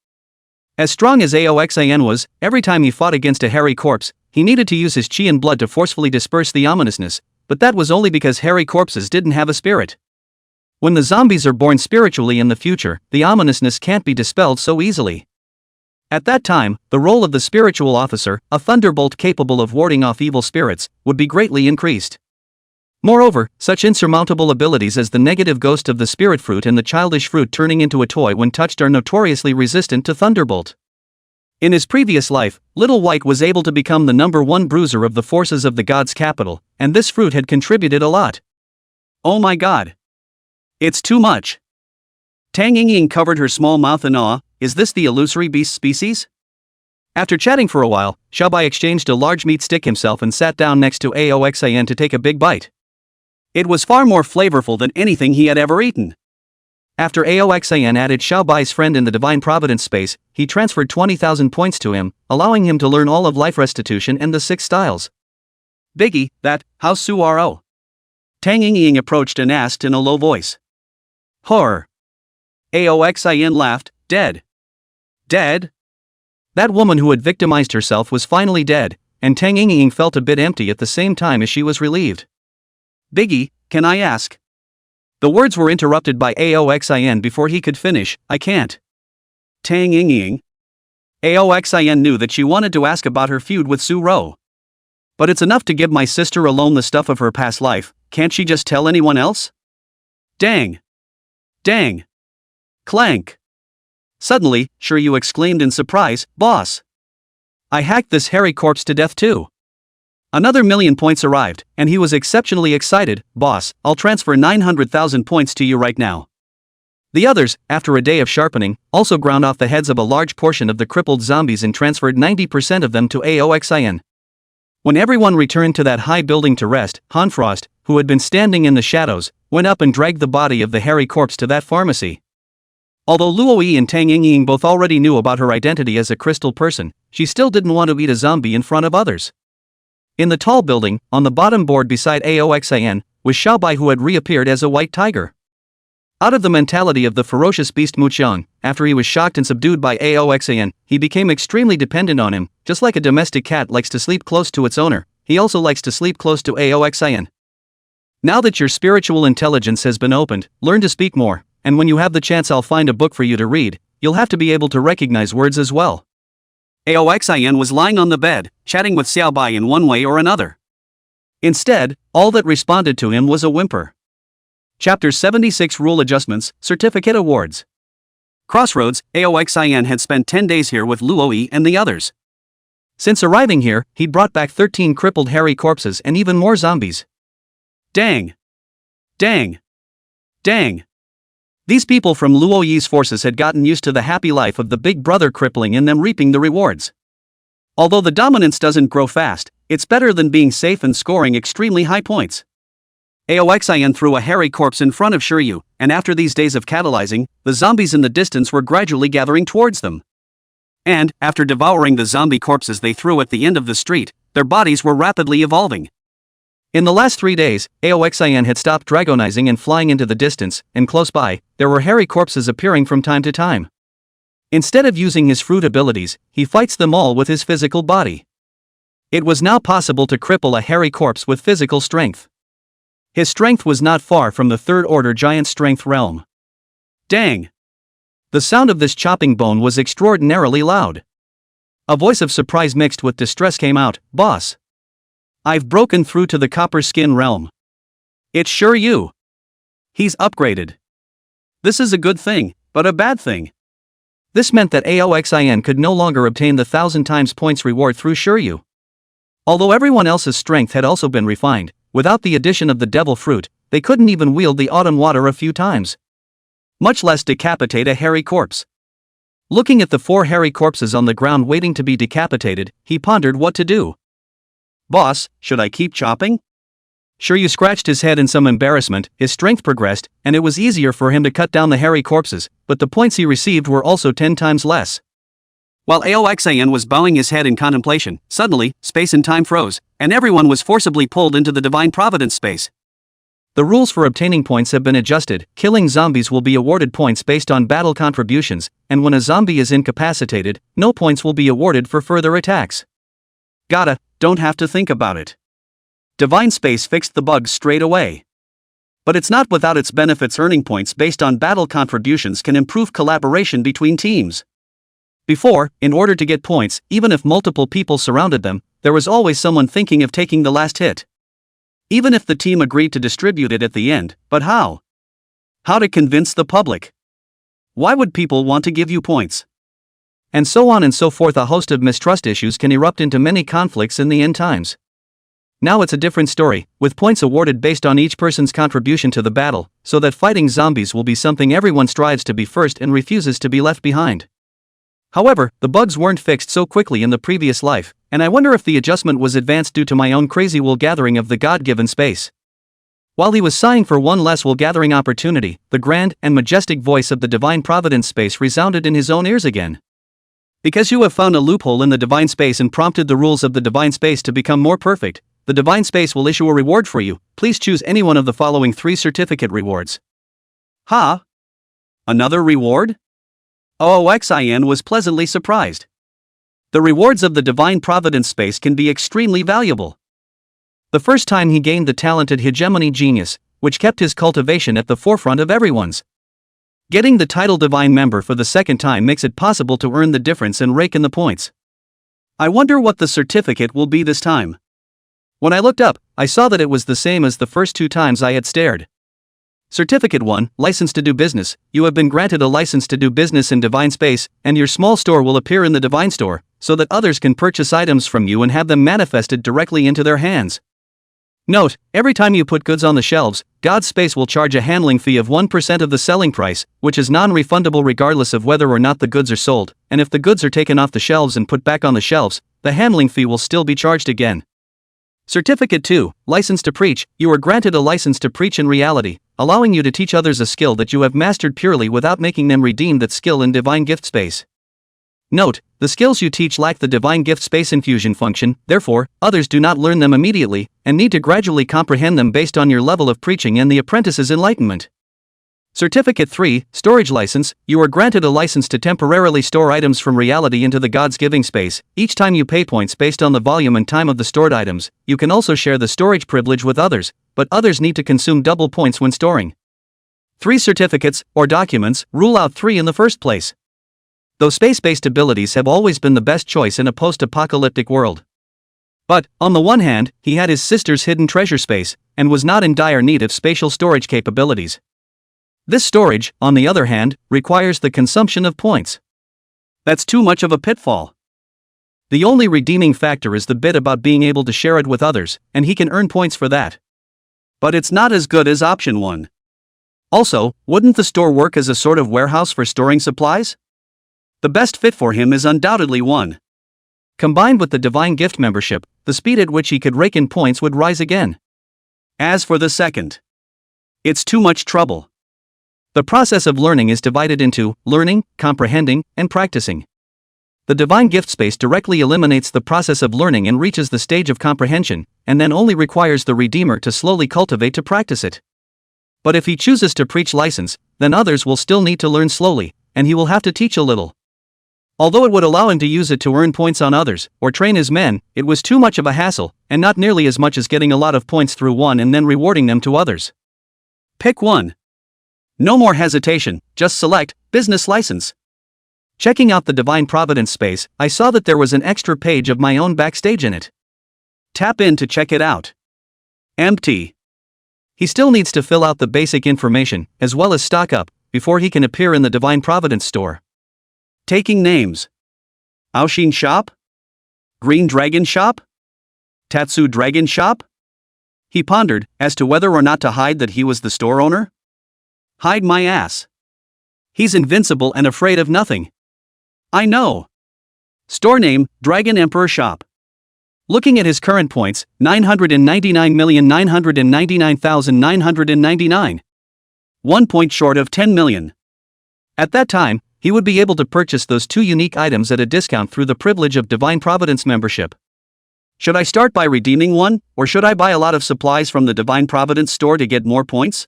As strong as Aoxin was, every time he fought against a hairy corpse, he needed to use his chi and blood to forcefully disperse the ominousness, but that was only because hairy corpses didn't have a spirit. When the zombies are born spiritually in the future, the ominousness can't be dispelled so easily. At that time, the role of the spiritual officer, a thunderbolt capable of warding off evil spirits, would be greatly increased. Moreover, such insurmountable abilities as the negative ghost of the spirit fruit and the childish fruit turning into a toy when touched are notoriously resistant to Thunderbolt. In his previous life, Little White was able to become the #1 bruiser of the forces of the god's capital, and this fruit had contributed a lot. Oh my god. It's too much. Tang Yingying covered her small mouth in awe. Is this the illusory beast species? After chatting for a while, Xiaobai exchanged a large meat stick himself and sat down next to Aoxin to take a big bite. It was far more flavorful than anything he had ever eaten. After Aoxin added Xiaobai's friend in the Divine Providence space, he transferred 20,000 points to him, allowing him to learn all of life restitution and the 6 styles. Biggie, how Suaro? Tang Yingying approached and asked in a low voice. Horror. Aoxin laughed. Dead. Dead? That woman who had victimized herself was finally dead, and Tang Yingying felt a bit empty at the same time as she was relieved. Biggie, can I ask? The words were interrupted by Aoxin before he could finish. I can't. Tang Yingying. Aoxin knew that she wanted to ask about her feud with Su Ro. But it's enough to give my sister alone the stuff of her past life, can't she just tell anyone else? Dang. Dang. Clank. Suddenly, Shiryu exclaimed in surprise, Boss! I hacked this hairy corpse to death too. Another 1,000,000 points arrived, and he was exceptionally excited. Boss, I'll transfer 900,000 points to you right now. The others, after a day of sharpening, also ground off the heads of a large portion of the crippled zombies and transferred 90% of them to Aoxin. When everyone returned to that high building to rest, Hanfrost, who had been standing in the shadows, went up and dragged the body of the hairy corpse to that pharmacy. Although Luoyi and Tang Yingying both already knew about her identity as a crystal person, she still didn't want to eat a zombie in front of others. In the tall building, on the bottom board beside Aoxin, was Xiaobai, who had reappeared as a white tiger. Out of the mentality of the ferocious beast Muqiang, after he was shocked and subdued by Aoxin, he became extremely dependent on him. Just like a domestic cat likes to sleep close to its owner, he also likes to sleep close to Aoxin. Now that your spiritual intelligence has been opened, learn to speak more. And when you have the chance, I'll find a book for you to read. You'll have to be able to recognize words as well. Aoxin was lying on the bed, chatting with Xiaobai in one way or another. Instead, all that responded to him was a whimper. Chapter 76 Rule Adjustments, Certificate Awards. Crossroads, Aoxin had spent 10 days here with Luoyi and the others. Since arriving here, he'd brought back 13 crippled hairy corpses and even more zombies. Dang. Dang. Dang. These people from Luoyi's forces had gotten used to the happy life of the big brother crippling and them reaping the rewards. Although the dominance doesn't grow fast, it's better than being safe and scoring extremely high points. Aoxin threw a hairy corpse in front of Shiryu, and after these days of catalyzing, the zombies in the distance were gradually gathering towards them. And, after devouring the zombie corpses they threw at the end of the street, their bodies were rapidly evolving. In the last 3 days, Aoxin had stopped dragonizing and flying into the distance, and close by, there were hairy corpses appearing from time to time. Instead of using his fruit abilities, he fights them all with his physical body. It was now possible to cripple a hairy corpse with physical strength. His strength was not far from the third-order giant strength realm. Dang! The sound of this chopping bone was extraordinarily loud. A voice of surprise mixed with distress came out, Boss! I've broken through to the copper skin realm. It's sure you. He's upgraded. This is a good thing, but a bad thing. This meant that Aoxin could no longer obtain the 1,000 times points reward through Shiryu. Although everyone else's strength had also been refined, without the addition of the devil fruit, they couldn't even wield the autumn water a few times. Much less decapitate a hairy corpse. Looking at the 4 hairy corpses on the ground waiting to be decapitated, he pondered what to do. "Boss, should I keep chopping?" Shiryu scratched his head in some embarrassment. His strength progressed, and it was easier for him to cut down the hairy corpses, but the points he received were also 10 times less. While Aoxan was bowing his head in contemplation, suddenly, space and time froze, and everyone was forcibly pulled into the Divine Providence space. The rules for obtaining points have been adjusted. Killing zombies will be awarded points based on battle contributions, and when a zombie is incapacitated, no points will be awarded for further attacks. Don't have to think about it. Divine Space fixed the bugs straight away. But it's not without its benefits. Earning points based on battle contributions can improve collaboration between teams. Before, in order to get points, even if multiple people surrounded them, there was always someone thinking of taking the last hit. Even if the team agreed to distribute it at the end, but how? How to convince the public? Why would people want to give you points? And so on and so forth. A host of mistrust issues can erupt into many conflicts in the end times. Now it's a different story, with points awarded based on each person's contribution to the battle, so that fighting zombies will be something everyone strives to be first and refuses to be left behind. However, the bugs weren't fixed so quickly in the previous life, and I wonder if the adjustment was advanced due to my own crazy wool gathering of the God-given space. While he was sighing for one less wool gathering opportunity, the grand and majestic voice of the Divine Providence space resounded in his own ears again. Because you have found a loophole in the Divine Space and prompted the rules of the Divine Space to become more perfect, the Divine Space will issue a reward for you. Please choose any one of the following 3 certificate rewards. Ha! Another reward? Ooxin was pleasantly surprised. The rewards of the Divine Providence Space can be extremely valuable. The first time he gained the talented hegemony genius, which kept his cultivation at the forefront of everyone's. Getting the title Divine Member for the second time makes it possible to earn the difference and rake in the points. I wonder what the certificate will be this time. When I looked up, I saw that it was the same as the first 2 times I had stared. Certificate 1, License to do business. You have been granted a license to do business in Divine Space, and your small store will appear in the Divine Store, so that others can purchase items from you and have them manifested directly into their hands. Note, every time you put goods on the shelves, God's Space will charge a handling fee of 1% of the selling price, which is non-refundable regardless of whether or not the goods are sold, and if the goods are taken off the shelves and put back on the shelves, the handling fee will still be charged again. Certificate 2, License to preach. You are granted a license to preach in reality, allowing you to teach others a skill that you have mastered purely without making them redeem that skill in Divine Gift Space. Note, the skills you teach lack the Divine Gift Space infusion function, therefore, others do not learn them immediately, and need to gradually comprehend them based on your level of preaching and the apprentice's enlightenment. Certificate 3, Storage License. You are granted a license to temporarily store items from reality into the God's giving space. Each time you pay points based on the volume and time of the stored items, you can also share the storage privilege with others, but others need to consume double points when storing. 3 certificates, or documents, rule out 3 in the first place. Though space-based abilities have always been the best choice in a post-apocalyptic world. But, on the one hand, he had his sister's hidden treasure space, and was not in dire need of spatial storage capabilities. This storage, on the other hand, requires the consumption of points. That's too much of a pitfall. The only redeeming factor is the bit about being able to share it with others, and he can earn points for that. But it's not as good as option 1. Also, wouldn't the store work as a sort of warehouse for storing supplies? The best fit for him is undoubtedly 1. Combined with the Divine Gift membership, the speed at which he could rake in points would rise again. As for the second, it's too much trouble. The process of learning is divided into learning, comprehending, and practicing. The Divine Gift Space directly eliminates the process of learning and reaches the stage of comprehension, and then only requires the Redeemer to slowly cultivate to practice it. But if he chooses to preach license, then others will still need to learn slowly, and he will have to teach a little. Although it would allow him to use it to earn points on others, or train his men, it was too much of a hassle, and not nearly as much as getting a lot of points through one and then rewarding them to others. Pick 1. No more hesitation, just select business license. Checking out the Divine Providence space, I saw that there was an extra page of my own backstage in it. Tap in to check it out. Empty. He still needs to fill out the basic information, as well as stock up, before he can appear in the Divine Providence store. Taking names. Aoshin Shop? Green Dragon Shop? Tatsu Dragon Shop? He pondered, as to whether or not to hide that he was the store owner. Hide my ass. He's invincible and afraid of nothing. I know. Store name, Dragon Emperor Shop. Looking at his current points, 999,999,999. 1 point short of 10 million. At that time, he would be able to purchase those 2 unique items at a discount through the privilege of Divine Providence membership. Should I start by redeeming one, or should I buy a lot of supplies from the Divine Providence store to get more points?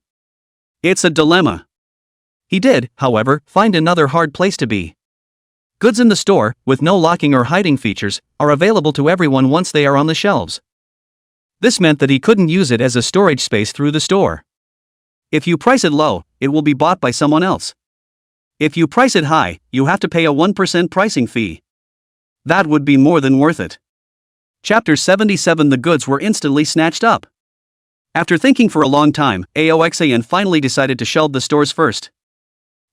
It's a dilemma. He did, however, find another hard place to be. Goods in the store, with no locking or hiding features, are available to everyone once they are on the shelves. This meant that he couldn't use it as a storage space through the store. If you price it low, it will be bought by someone else. If you price it high, you have to pay a 1% pricing fee. That would be more than worth it. Chapter 77. The goods were instantly snatched up. After thinking for a long time, Aoxan finally decided to shelve the stores first.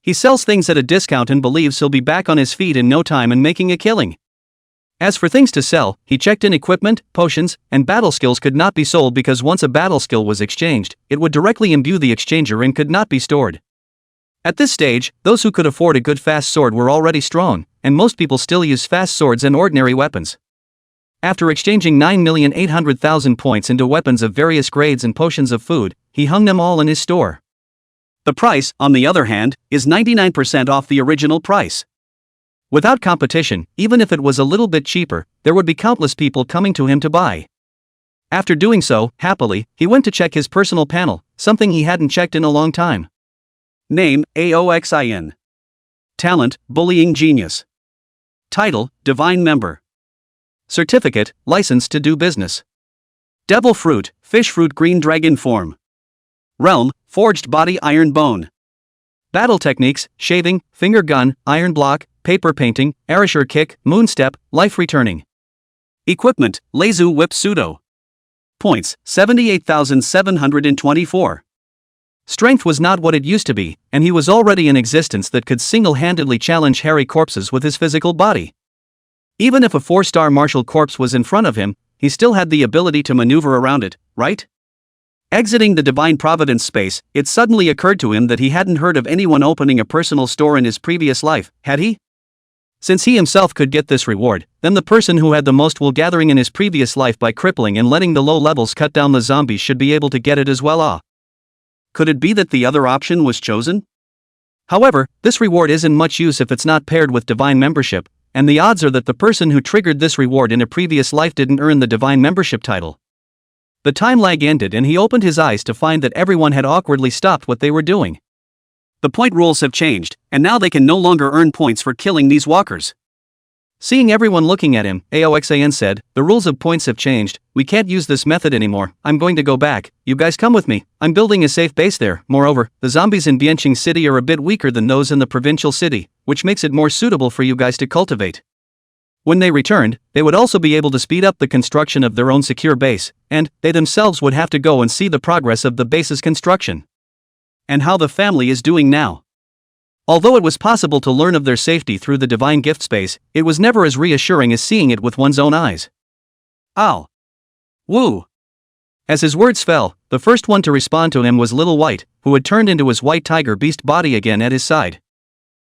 He sells things at a discount and believes he'll be back on his feet in no time and making a killing. As for things to sell, he checked in equipment, potions, and battle skills could not be sold because once a battle skill was exchanged, it would directly imbue the exchanger and could not be stored. At this stage, those who could afford a good fast sword were already strong, and most people still use fast swords and ordinary weapons. After exchanging 9,800,000 points into weapons of various grades and potions of food, he hung them all in his store. The price, on the other hand, is 99% off the original price. Without competition, even if it was a little bit cheaper, there would be countless people coming to him to buy. After doing so, happily, he went to check his personal panel, something he hadn't checked in a long time. Name, Aoxin. Talent, Bullying Genius. Title, Divine Member. Certificate, License to do business. Devil Fruit, Fish Fruit Green Dragon Form. Realm, Forged Body Iron Bone. Battle Techniques, Shaving, Finger Gun, Iron Block, Paper Painting, Arashur Kick, Moonstep, Life Returning. Equipment, Lezu Whip Pseudo. Points, 78,724. Strength was not what it used to be, and he was already in existence that could single-handedly challenge hairy corpses with his physical body. Even if a 4-star martial corpse was in front of him, he still had the ability to maneuver around it, right? Exiting the Divine Providence space, it suddenly occurred to him that he hadn't heard of anyone opening a personal store in his previous life, had he? Since he himself could get this reward, then the person who had the most wool gathering in his previous life by crippling and letting the low levels cut down the zombies should be able to get it as well. Could it be that the other option was chosen? However, this reward isn't much use if it's not paired with Divine Membership, and the odds are that the person who triggered this reward in a previous life didn't earn the Divine Membership title. The time lag ended and he opened his eyes to find that everyone had awkwardly stopped what they were doing. The point rules have changed, and now they can no longer earn points for killing these walkers. Seeing everyone looking at him, Aoxan said, "The rules of points have changed, we can't use this method anymore, I'm going to go back, you guys come with me, I'm building a safe base there. Moreover, the zombies in Bianqing City are a bit weaker than those in the provincial city, which makes it more suitable for you guys to cultivate." When they returned, they would also be able to speed up the construction of their own secure base, and they themselves would have to go and see the progress of the base's construction. And how the family is doing now. Although it was possible to learn of their safety through the divine gift space, it was never as reassuring as seeing it with one's own eyes. Ow! Woo! As his words fell, the first one to respond to him was Little White, who had turned into his white tiger beast body again at his side.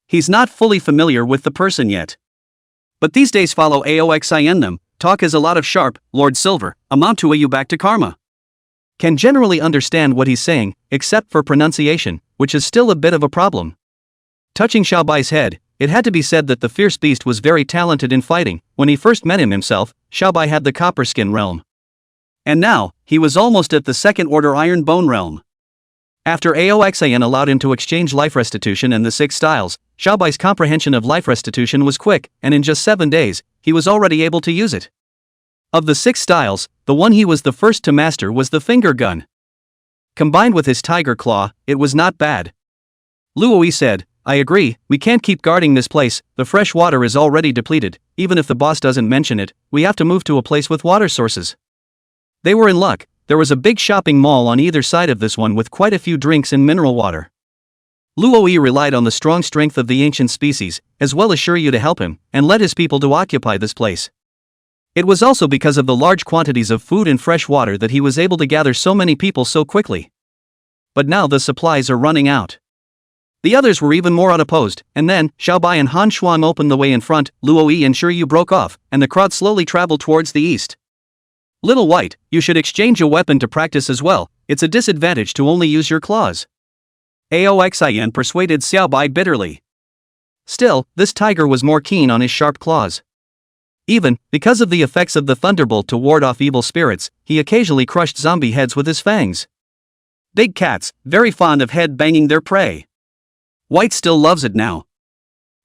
He's not fully familiar with the person yet. But these days follow Aoxin them, talk is a lot of sharp, Lord Silver, amount to a you back to karma. Can generally understand what he's saying, except for pronunciation, which is still a bit of a problem. Touching Xiaobai's head, it had to be said that the fierce beast was very talented in fighting. When he first met him himself, Xiaobai had the copper skin realm. And now, he was almost at the second order iron bone realm. After Aoxan allowed him to exchange life restitution and the 6 styles, Xiaobai's comprehension of life restitution was quick, and in just 7 days, he was already able to use it. Of the 6 styles, the one he was the first to master was the finger gun. Combined with his tiger claw, it was not bad. Luoi said, "I agree, we can't keep guarding this place, the fresh water is already depleted, even if the boss doesn't mention it, we have to move to a place with water sources." They were in luck, there was a big shopping mall on either side of this one with quite a few drinks and mineral water. Luoi relied on the strong strength of the ancient species, as well as Shiryu to help him, and led his people to occupy this place. It was also because of the large quantities of food and fresh water that he was able to gather so many people so quickly. But now the supplies are running out. The others were even more unopposed, and then, Xiaobai and Han Shuang opened the way in front, Luo Yi and Shiryu broke off, and the crowd slowly traveled towards the east. Little White, you should exchange a weapon to practice as well, it's a disadvantage to only use your claws. Aoxian persuaded Xiaobai bitterly. Still, this tiger was more keen on his sharp claws. Even, because of the effects of the thunderbolt to ward off evil spirits, he occasionally crushed zombie heads with his fangs. Big cats, very fond of head-banging their prey. White still loves it now.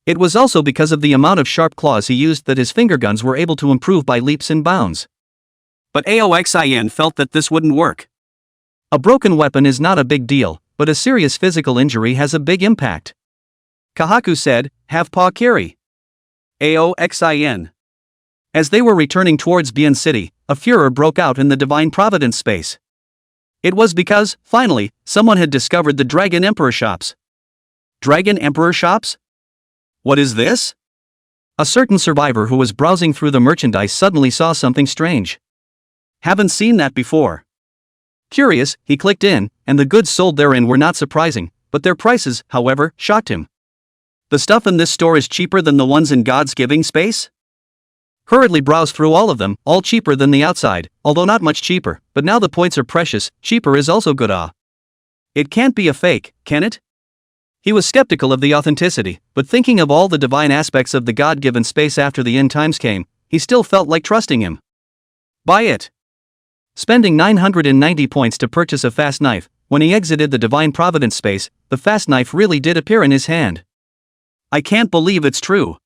It was also because of the amount of sharp claws he used that his finger guns were able to improve by leaps and bounds. But Aoxian felt that this wouldn't work. A broken weapon is not a big deal, but a serious physical injury has a big impact. Kahaku said, "Have paw carry." Aoxian. As they were returning towards Bian City, a furor broke out in the Divine Providence space. It was because, finally, someone had discovered the Dragon Emperor shops. Dragon Emperor shops? What is this? A certain survivor who was browsing through the merchandise suddenly saw something strange. Haven't seen that before. Curious, he clicked in, and the goods sold therein were not surprising, but their prices, however, shocked him. The stuff in this store is cheaper than the ones in God's giving space? Hurriedly browsed through all of them, all cheaper than the outside, although not much cheaper, but now the points are precious, cheaper is also good. It can't be a fake, can it? He was skeptical of the authenticity, but thinking of all the divine aspects of the God-given space after the end times came, he still felt like trusting him. Buy it. Spending 990 points to purchase a fast knife, when he exited the Divine Providence space, the fast knife really did appear in his hand. I can't believe it's true.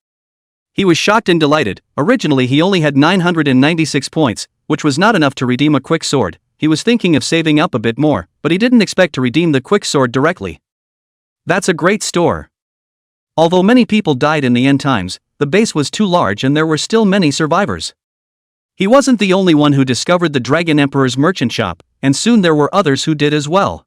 He was shocked and delighted. Originally he only had 996 points, which was not enough to redeem a quick sword. He was thinking of saving up a bit more, but he didn't expect to redeem the quick sword directly. That's a great store. Although many people died in the end times, the base was too large and there were still many survivors. He wasn't the only one who discovered the Dragon Emperor's merchant shop, and soon there were others who did as well.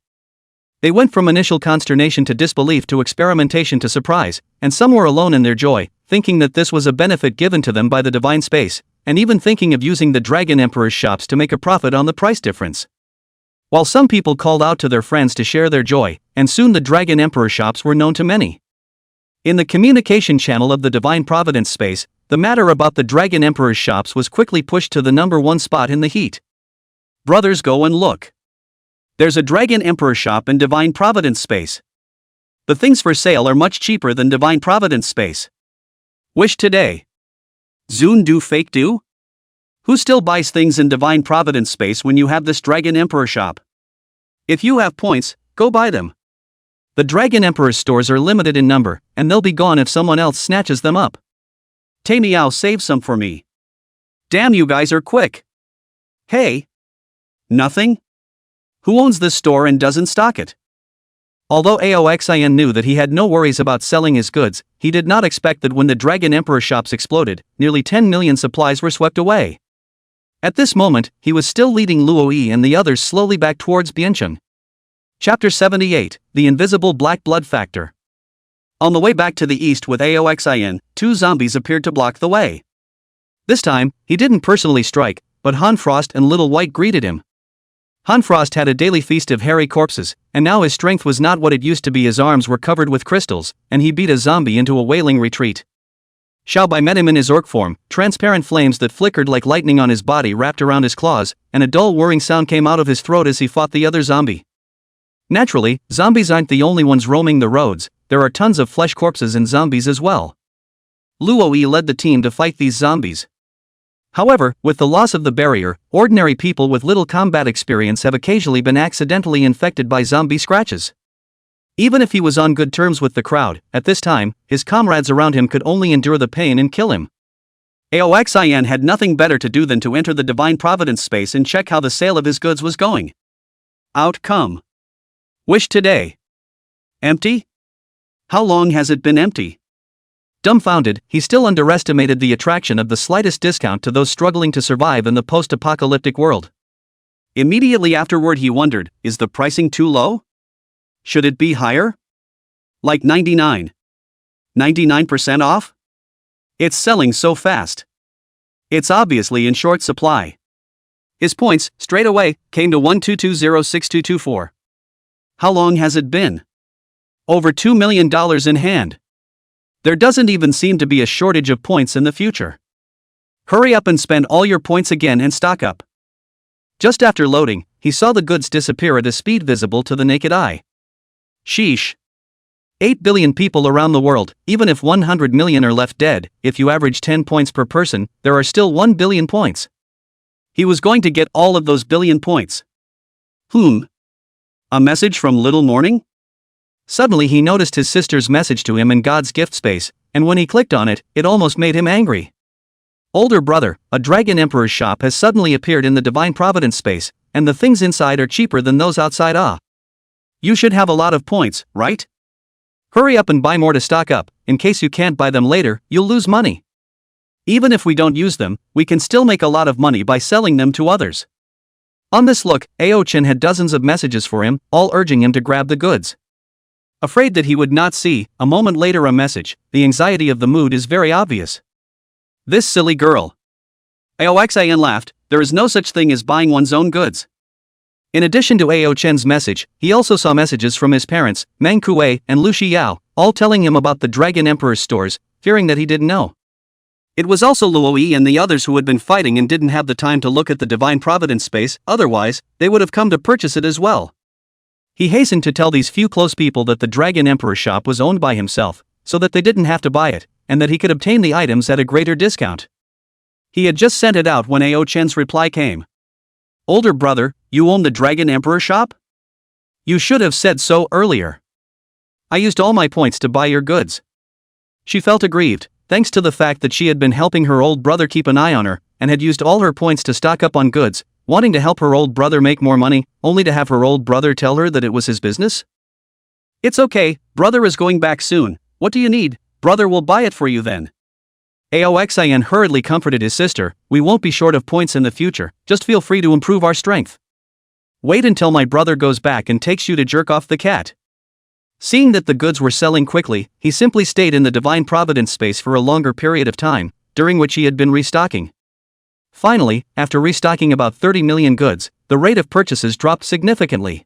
They went from initial consternation to disbelief to experimentation to surprise, and some were alone in their joy, thinking that this was a benefit given to them by the divine space, and even thinking of using the Dragon Emperor's shops to make a profit on the price difference. While some people called out to their friends to share their joy, and soon the Dragon Emperor shops were known to many. In the communication channel of the Divine Providence space, the matter about the Dragon Emperor's shops was quickly pushed to the #1 spot in the heat. Brothers, go and look. There's a Dragon Emperor shop in Divine Providence space. The things for sale are much cheaper than Divine Providence space. Wish today. Zune do fake do? Who still buys things in Divine Providence space when you have this Dragon Emperor shop? If you have points, go buy them. The Dragon Emperor's stores are limited in number, and they'll be gone if someone else snatches them up. Tamiao, save some for me. Damn, you guys are quick. Hey. Nothing? Who owns this store and doesn't stock it? Although Aoxian knew that he had no worries about selling his goods, he did not expect that when the Dragon Emperor shops exploded, nearly 10 million supplies were swept away. At this moment, he was still leading Luo Yi and the others slowly back towards Biancheng. Chapter 78, The Invisible Black Blood Factor. On the way back to the east with Aoxian, 2 zombies appeared to block the way. This time, he didn't personally strike, but Han Frost and Little White greeted him. Han Frost had a daily feast of hairy corpses, and now his strength was not what it used to be. His arms were covered with crystals, and he beat a zombie into a wailing retreat. Xiaobai met him in his orc form, transparent flames that flickered like lightning on his body wrapped around his claws, and a dull whirring sound came out of his throat as he fought the other zombie. Naturally, zombies aren't the only ones roaming the roads, there are tons of flesh corpses and zombies as well. Luo Yi led the team to fight these zombies. However, with the loss of the barrier, ordinary people with little combat experience have occasionally been accidentally infected by zombie scratches. Even if he was on good terms with the crowd, at this time, his comrades around him could only endure the pain and kill him. Aoxian had nothing better to do than to enter the Divine Providence space and check how the sale of his goods was going. Outcome. Wish today. Empty? How long has it been empty? Dumbfounded, he still underestimated the attraction of the slightest discount to those struggling to survive in the post-apocalyptic world. Immediately afterward he wondered, is the pricing too low? Should it be higher? Like 99% off? It's selling so fast. It's obviously in short supply. His points, straight away, came to 12206224. How long has it been? Over $2 million in hand. There doesn't even seem to be a shortage of points in the future. Hurry up and spend all your points again and stock up. Just after loading, he saw the goods disappear at a speed visible to the naked eye. Sheesh. 8 billion people around the world, even if 100 million are left dead, if you average 10 points per person, there are still 1 billion points. He was going to get all of those billion points. A message from Little Morning? Suddenly he noticed his sister's message to him in God's gift space, and when he clicked on it, it almost made him angry. Older brother, a Dragon Emperor's shop has suddenly appeared in the Divine Providence space, and the things inside are cheaper than those outside. You should have a lot of points, right? Hurry up and buy more to stock up, in case you can't buy them later, you'll lose money. Even if we don't use them, we can still make a lot of money by selling them to others. On this look, Ao-chan had dozens of messages for him, all urging him to grab the goods. Afraid that he would not see, a moment later a message, the anxiety of the mood is very obvious. This silly girl. Ao-chan laughed, there is no such thing as buying one's own goods. In addition to Ao-chan's message, he also saw messages from his parents, Meng Kuei and Lu Shiyao, all telling him about the Dragon Emperor's stores, fearing that he didn't know. It was also Luoyi and the others who had been fighting and didn't have the time to look at the Divine Providence space, otherwise, they would have come to purchase it as well. He hastened to tell these few close people that the Dragon Emperor's shop was owned by himself, so that they didn't have to buy it, and that he could obtain the items at a greater discount. He had just sent it out when Ao-chan's reply came. Older brother, you own the Dragon Emperor shop? You should have said so earlier. I used all my points to buy your goods. She felt aggrieved, thanks to the fact that she had been helping her old brother keep an eye on her, and had used all her points to stock up on goods, wanting to help her old brother make more money, only to have her old brother tell her that it was his business? It's okay, brother is going back soon, what do you need, brother will buy it for you then. Ao-chan hurriedly comforted his sister, we won't be short of points in the future, just feel free to improve our strength. Wait until my brother goes back and takes you to jerk off the cat. Seeing that the goods were selling quickly, he simply stayed in the Divine Providence space for a longer period of time, during which he had been restocking. Finally, after restocking about 30 million goods, the rate of purchases dropped significantly.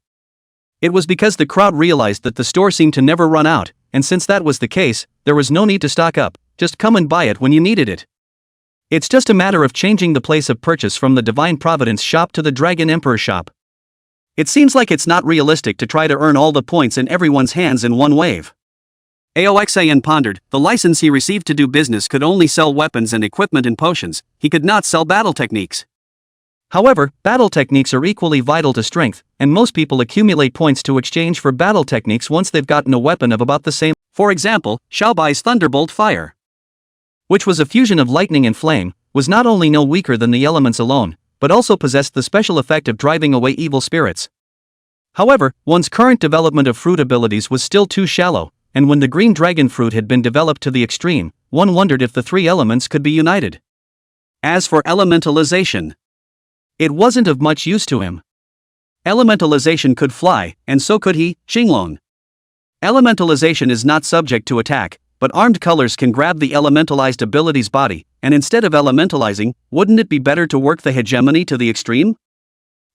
It was because the crowd realized that the store seemed to never run out, and since that was the case, there was no need to stock up, just come and buy it when you needed it. It's just a matter of changing the place of purchase from the Divine Providence shop to the Dragon Emperor shop. It seems like it's not realistic to try to earn all the points in everyone's hands in one wave. Ao-chan pondered, the license he received to do business could only sell weapons and equipment and potions, he could not sell battle techniques. However, battle techniques are equally vital to strength, and most people accumulate points to exchange for battle techniques once they've gotten a weapon of about the same. For example, Xiaobai's Thunderbolt Fire, which was a fusion of lightning and flame, was not only no weaker than the elements alone, but also possessed the special effect of driving away evil spirits. However, one's current development of fruit abilities was still too shallow, and when the green dragon fruit had been developed to the extreme, one wondered if the three elements could be united. As for elementalization, it wasn't of much use to him. Elementalization could fly, and so could he, Xinglong. Elementalization is not subject to attack, but armed colors can grab the elementalized ability's body, and instead of elementalizing, wouldn't it be better to work the hegemony to the extreme?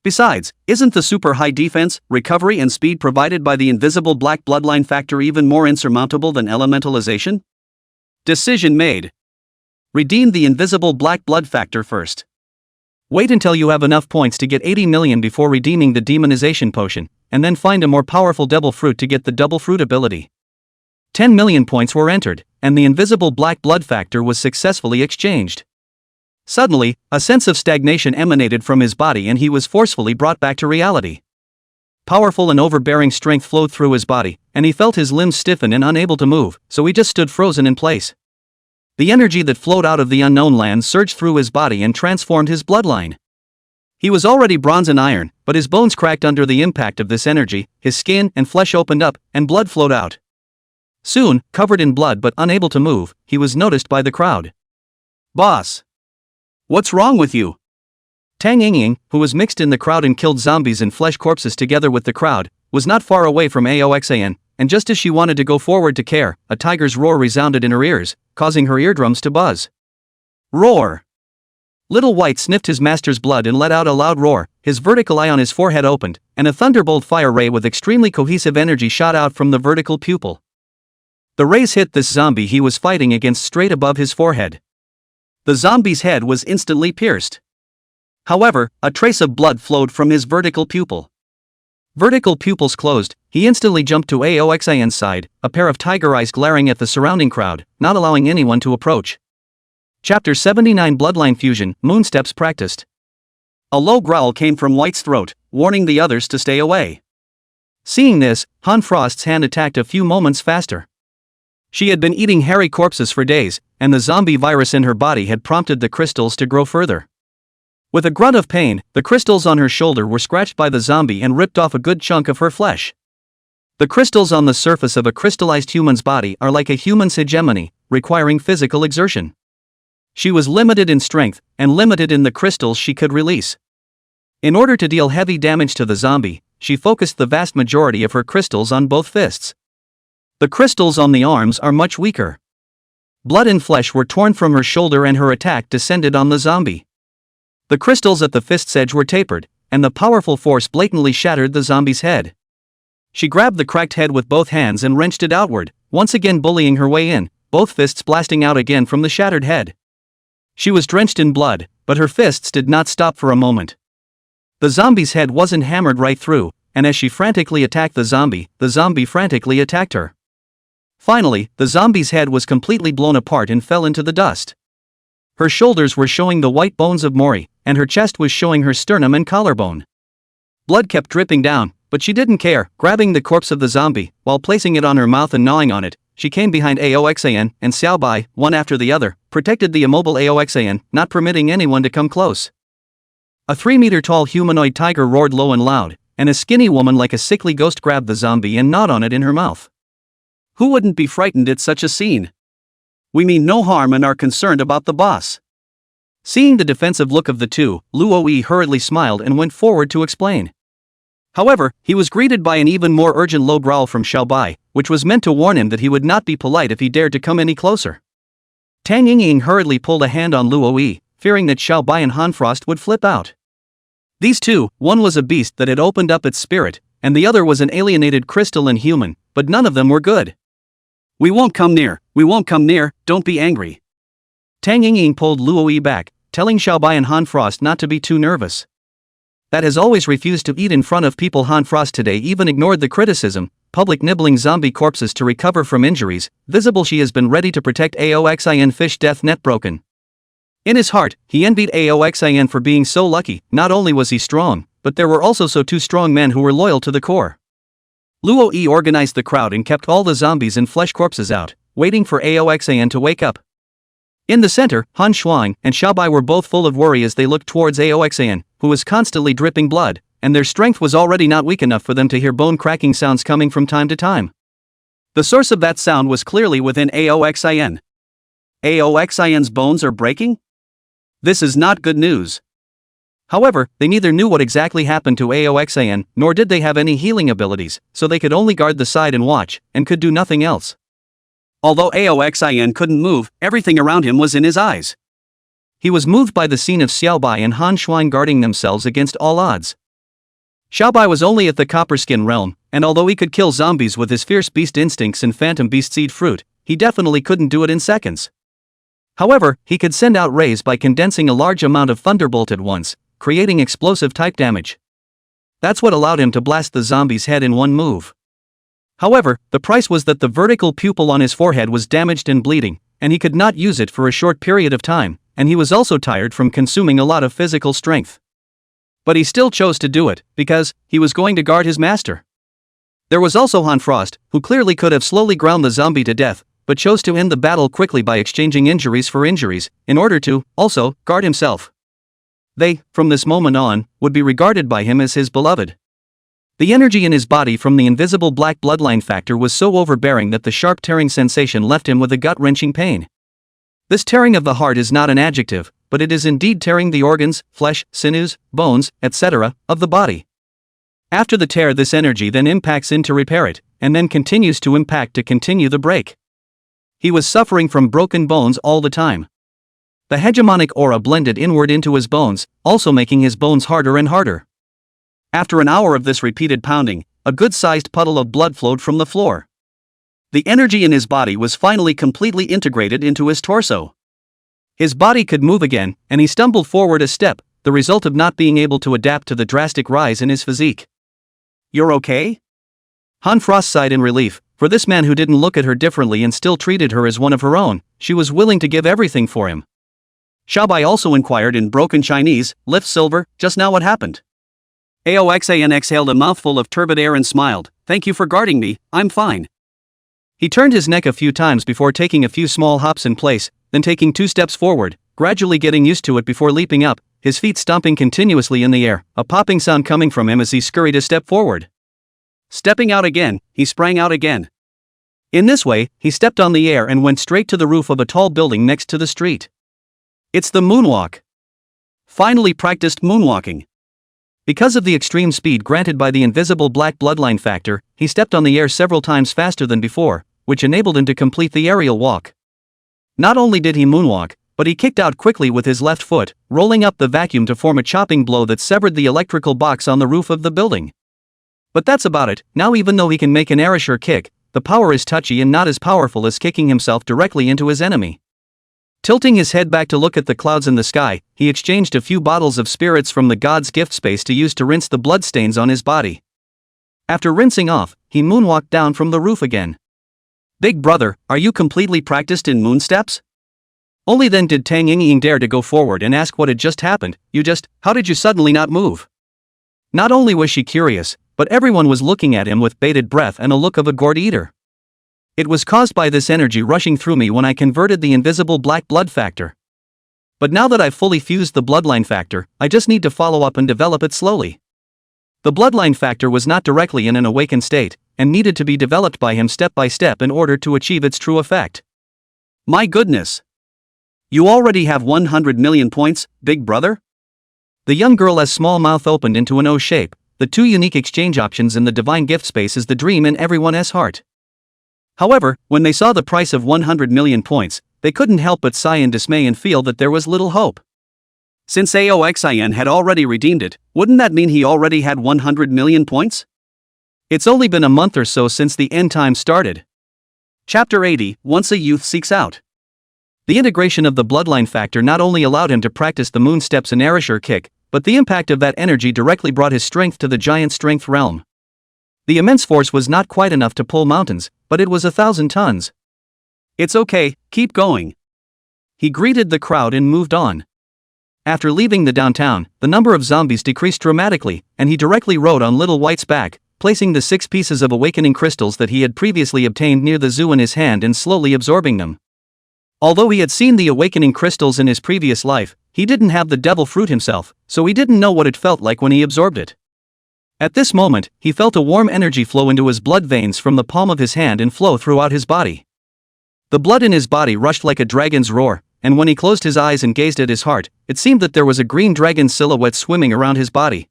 Besides, isn't the super high defense, recovery and speed provided by the invisible black bloodline factor even more insurmountable than elementalization? Decision made. Redeem the invisible black blood factor first. Wait until you have enough points to get 80 million before redeeming the demonization potion, and then find a more powerful double fruit to get the double fruit ability. 10 million points were entered, and the invisible black blood factor was successfully exchanged. Suddenly, a sense of stagnation emanated from his body and he was forcefully brought back to reality. Powerful and overbearing strength flowed through his body, and he felt his limbs stiffen and unable to move, so he just stood frozen in place. The energy that flowed out of the unknown land surged through his body and transformed his bloodline. He was already bronze and iron, but his bones cracked under the impact of this energy, his skin and flesh opened up, and blood flowed out. Soon, covered in blood but unable to move, he was noticed by the crowd. Boss! What's wrong with you? Tang Yingying, who was mixed in the crowd and killed zombies and flesh corpses together with the crowd, was not far away from Ao-chan, and just as she wanted to go forward to care, a tiger's roar resounded in her ears, causing her eardrums to buzz. Roar! Little White sniffed his master's blood and let out a loud roar, his vertical eye on his forehead opened, and a thunderbolt fire ray with extremely cohesive energy shot out from the vertical pupil. The rays hit this zombie he was fighting against straight above his forehead. The zombie's head was instantly pierced. However, a trace of blood flowed from his vertical pupil. Vertical pupils closed, he instantly jumped to Aoxin's side, a pair of tiger eyes glaring at the surrounding crowd, not allowing anyone to approach. Chapter 79 Bloodline Fusion, Moonsteps Practiced. A low growl came from White's throat, warning the others to stay away. Seeing this, Han Frost's hand attacked a few moments faster. She had been eating hairy corpses for days, and the zombie virus in her body had prompted the crystals to grow further. With a grunt of pain, the crystals on her shoulder were scratched by the zombie and ripped off a good chunk of her flesh. The crystals on the surface of a crystallized human's body are like a human's hegemony, requiring physical exertion. She was limited in strength, and limited in the crystals she could release. In order to deal heavy damage to the zombie, she focused the vast majority of her crystals on both fists. The crystals on the arms are much weaker. Blood and flesh were torn from her shoulder and her attack descended on the zombie. The crystals at the fist's edge were tapered, and the powerful force blatantly shattered the zombie's head. She grabbed the cracked head with both hands and wrenched it outward, once again bullying her way in, both fists blasting out again from the shattered head. She was drenched in blood, but her fists did not stop for a moment. The zombie's head wasn't hammered right through, and as she frantically attacked the zombie frantically attacked her. Finally, the zombie's head was completely blown apart and fell into the dust. Her shoulders were showing the white bones of Mori, and her chest was showing her sternum and collarbone. Blood kept dripping down, but she didn't care. Grabbing the corpse of the zombie, while placing it on her mouth and gnawing on it, she came behind Aoxin and Xiaobai, one after the other, protected the immobile Aoxin, not permitting anyone to come close. A 3-meter-tall humanoid tiger roared low and loud, and a skinny woman like a sickly ghost grabbed the zombie and gnawed on it in her mouth. Who wouldn't be frightened at such a scene? We mean no harm and are concerned about the boss. Seeing the defensive look of the two, Luo hurriedly smiled and went forward to explain. However, he was greeted by an even more urgent low growl from Xiaobai, which was meant to warn him that he would not be polite if he dared to come any closer. Tang Yingying hurriedly pulled a hand on Luo, fearing that Xiaobai and Han Frost would flip out. These two, one was a beast that had opened up its spirit, and the other was an alienated crystal and human, but none of them were good. We won't come near, don't be angry. Tang Yingying pulled Luo back, telling Xiaobai and Han Frost not to be too nervous. That has always refused to eat in front of people. Han Frost today even ignored the criticism, public nibbling zombie corpses to recover from injuries, visible she has been ready to protect Aoxin fish death net broken. In his heart, he envied Aoxin for being so lucky. Not only was he strong, but there were also two strong men who were loyal to the core. Luo organized the crowd and kept all the zombies and flesh corpses out, waiting for Aoxin to wake up. In the center, Han Shuang and Xiaobai were both full of worry as they looked towards Aoxin, who was constantly dripping blood, and their strength was already not weak enough for them to hear bone-cracking sounds coming from time to time. The source of that sound was clearly within Aoxin. Aoxin's bones are breaking? This is not good news. However, they neither knew what exactly happened to Aoxin, nor did they have any healing abilities, so they could only guard the side and watch, and could do nothing else. Although Aoxin couldn't move, everything around him was in his eyes. He was moved by the scene of Xiaobai and Han Shuang guarding themselves against all odds. Xiaobai was only at the copper skin realm, and although he could kill zombies with his fierce beast instincts and phantom beast seed fruit, he definitely couldn't do it in seconds. However, he could send out rays by condensing a large amount of thunderbolt at once, creating explosive type damage. That's what allowed him to blast the zombie's head in one move. However, the price was that the vertical pupil on his forehead was damaged and bleeding, and he could not use it for a short period of time, and he was also tired from consuming a lot of physical strength. But he still chose to do it, because he was going to guard his master. There was also Han Frost, who clearly could have slowly ground the zombie to death, but chose to end the battle quickly by exchanging injuries for injuries, in order to, also, guard himself. They, from this moment on, would be regarded by him as his beloved. The energy in his body from the invisible black bloodline factor was so overbearing that the sharp tearing sensation left him with a gut-wrenching pain. This tearing of the heart is not an adjective, but it is indeed tearing the organs, flesh, sinews, bones, etc., of the body. After the tear, this energy then impacts in to repair it, and then continues to impact to continue the break. He was suffering from broken bones all the time. The hegemonic aura blended inward into his bones, also making his bones harder and harder. After an hour of this repeated pounding, a good-sized puddle of blood flowed from the floor. The energy in his body was finally completely integrated into his torso. His body could move again, and he stumbled forward a step, the result of not being able to adapt to the drastic rise in his physique. "You're okay?" Han Frost sighed in relief. For this man who didn't look at her differently and still treated her as one of her own, she was willing to give everything for him. Xiaobai also inquired in broken Chinese, "Lift Silver, just now what happened?" Aoxan exhaled a mouthful of turbid air and smiled, "Thank you for guarding me, I'm fine." He turned his neck a few times before taking a few small hops in place, then taking 2 steps forward, gradually getting used to it before leaping up, his feet stomping continuously in the air, a popping sound coming from him as he scurried a step forward. Stepping out again, he sprang out again. In this way, he stepped on the air and went straight to the roof of a tall building next to the street. It's the moonwalk. Finally practiced moonwalking. Because of the extreme speed granted by the invisible black bloodline factor, he stepped on the air several times faster than before, which enabled him to complete the aerial walk. Not only did he moonwalk, but he kicked out quickly with his left foot, rolling up the vacuum to form a chopping blow that severed the electrical box on the roof of the building. But that's about it. Now even though he can make an erasure kick, the power is touchy and not as powerful as kicking himself directly into his enemy. Tilting his head back to look at the clouds in the sky, he exchanged a few bottles of spirits from the god's gift space to use to rinse the bloodstains on his body. After rinsing off, he moonwalked down from the roof again. "Big brother, are you completely practiced in moon steps?" Only then did Tang Yingying dare to go forward and ask what had just happened. How did you suddenly not move?" Not only was she curious, but everyone was looking at him with bated breath and a look of a gourd eater. "It was caused by this energy rushing through me when I converted the invisible black blood factor. But now that I've fully fused the bloodline factor, I just need to follow up and develop it slowly." The bloodline factor was not directly in an awakened state, and needed to be developed by him step by step in order to achieve its true effect. "My goodness! You already have 100 million points, big brother?" The young girl's small mouth opened into an O shape. The 2 unique exchange options in the divine gift space is the dream in everyone's heart. However, when they saw the price of 100 million points, they couldn't help but sigh in dismay and feel that there was little hope. Since Aoxin had already redeemed it, wouldn't that mean he already had 100 million points? It's only been a month or so since the end time started. Chapter 80, Once a Youth Seeks Out. The integration of the bloodline factor not only allowed him to practice the moon steps and erasure kick, but the impact of that energy directly brought his strength to the giant strength realm. The immense force was not quite enough to pull mountains, but it was 1,000 tons. "It's okay, keep going." He greeted the crowd and moved on. After leaving the downtown, the number of zombies decreased dramatically, and he directly rode on Little White's back, placing the 6 pieces of awakening crystals that he had previously obtained near the zoo in his hand and slowly absorbing them. Although he had seen the awakening crystals in his previous life, he didn't have the devil fruit himself, so he didn't know what it felt like when he absorbed it. At this moment, he felt a warm energy flow into his blood veins from the palm of his hand and flow throughout his body. The blood in his body rushed like a dragon's roar, and when he closed his eyes and gazed at his heart, it seemed that there was a green dragon silhouette swimming around his body.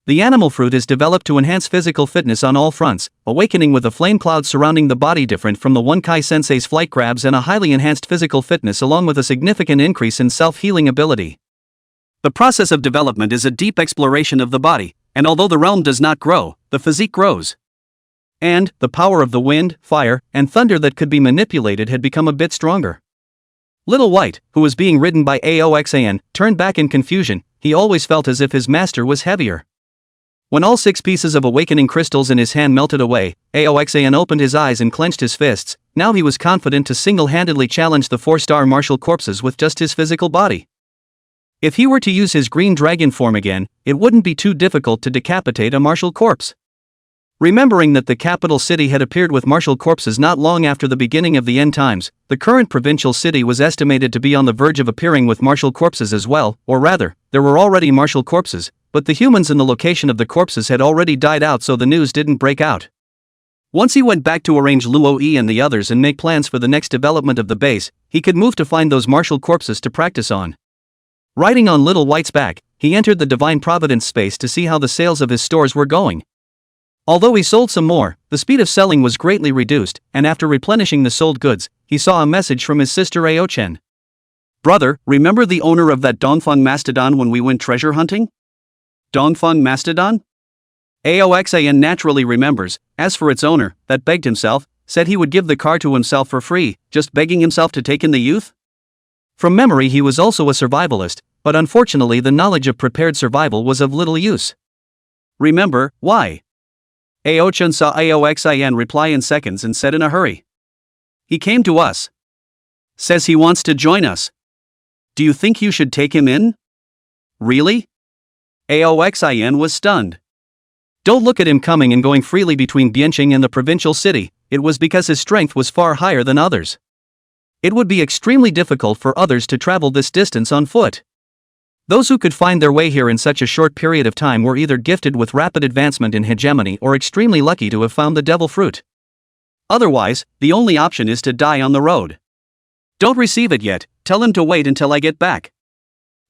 The animal fruit is developed to enhance physical fitness on all fronts, awakening with a flame cloud surrounding the body different from the One Kai Sensei's flight crabs and a highly enhanced physical fitness along with a significant increase in self-healing ability. The process of development is a deep exploration of the body, and although the realm does not grow, the physique grows. And the power of the wind, fire, and thunder that could be manipulated had become a bit stronger. Little White, who was being ridden by Aoxan, turned back in confusion. He always felt as if his master was heavier. When all 6 pieces of awakening crystals in his hand melted away, Aoxan opened his eyes and clenched his fists. Now he was confident to single-handedly challenge the 4-star martial corpses with just his physical body. If he were to use his green dragon form again, it wouldn't be too difficult to decapitate a martial corpse. Remembering that the capital city had appeared with martial corpses not long after the beginning of the end times, the current provincial city was estimated to be on the verge of appearing with martial corpses as well, or rather, there were already martial corpses, but the humans in the location of the corpses had already died out, so the news didn't break out. Once he went back to arrange Luo Yi and the others and make plans for the next development of the base, he could move to find those martial corpses to practice on. Riding on Little White's back, he entered the Divine Providence space to see how the sales of his stores were going. Although he sold some more, the speed of selling was greatly reduced, and after replenishing the sold goods, he saw a message from his sister Aochen. Brother, remember the owner of that Dongfeng mastodon when we went treasure hunting? Dongfeng mastodon? Aoxan naturally remembers. As for its owner, that begged himself, said he would give the car to himself for free, just begging himself to take in the youth? From memory he was also a survivalist, but unfortunately the knowledge of prepared survival was of little use. Remember, why? Aochan saw Aoxan reply in seconds and said in a hurry. He came to us. Says he wants to join us. Do you think you should take him in? Really? Aoxan was stunned. Don't look at him coming and going freely between Bianqing and the provincial city, it was because his strength was far higher than others. It would be extremely difficult for others to travel this distance on foot. Those who could find their way here in such a short period of time were either gifted with rapid advancement in hegemony or extremely lucky to have found the devil fruit. Otherwise, the only option is to die on the road. Don't receive it yet, tell him to wait until I get back.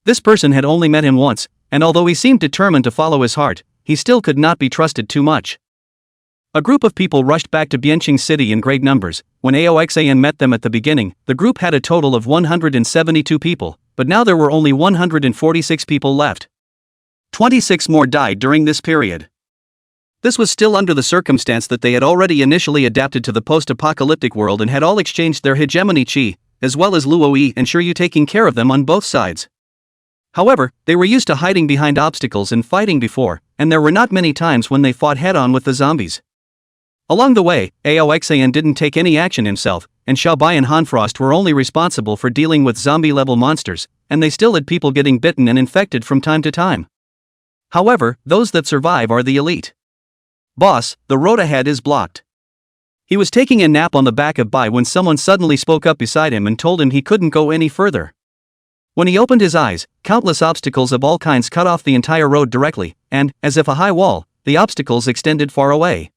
This person had only met him once, and although he seemed determined to follow his heart, he still could not be trusted too much. A group of people rushed back to Bianqing City in great numbers. When Aoxan met them at the beginning, the group had a total of 172 people, but now there were only 146 people left. 26 more died during this period. This was still under the circumstance that they had already initially adapted to the post-apocalyptic world and had all exchanged their hegemony chi, as well as Luoyi and Shiryu taking care of them on both sides. However, they were used to hiding behind obstacles and fighting before, and there were not many times when they fought head-on with the zombies. Along the way, Aoxan didn't take any action himself, and Xiaobai and Hanfrost were only responsible for dealing with zombie-level monsters, and they still had people getting bitten and infected from time to time. However, those that survive are the elite. Boss, the road ahead is blocked. He was taking a nap on the back of Bai when someone suddenly spoke up beside him and told him he couldn't go any further. When he opened his eyes, countless obstacles of all kinds cut off the entire road directly, and, as if a high wall, the obstacles extended far away.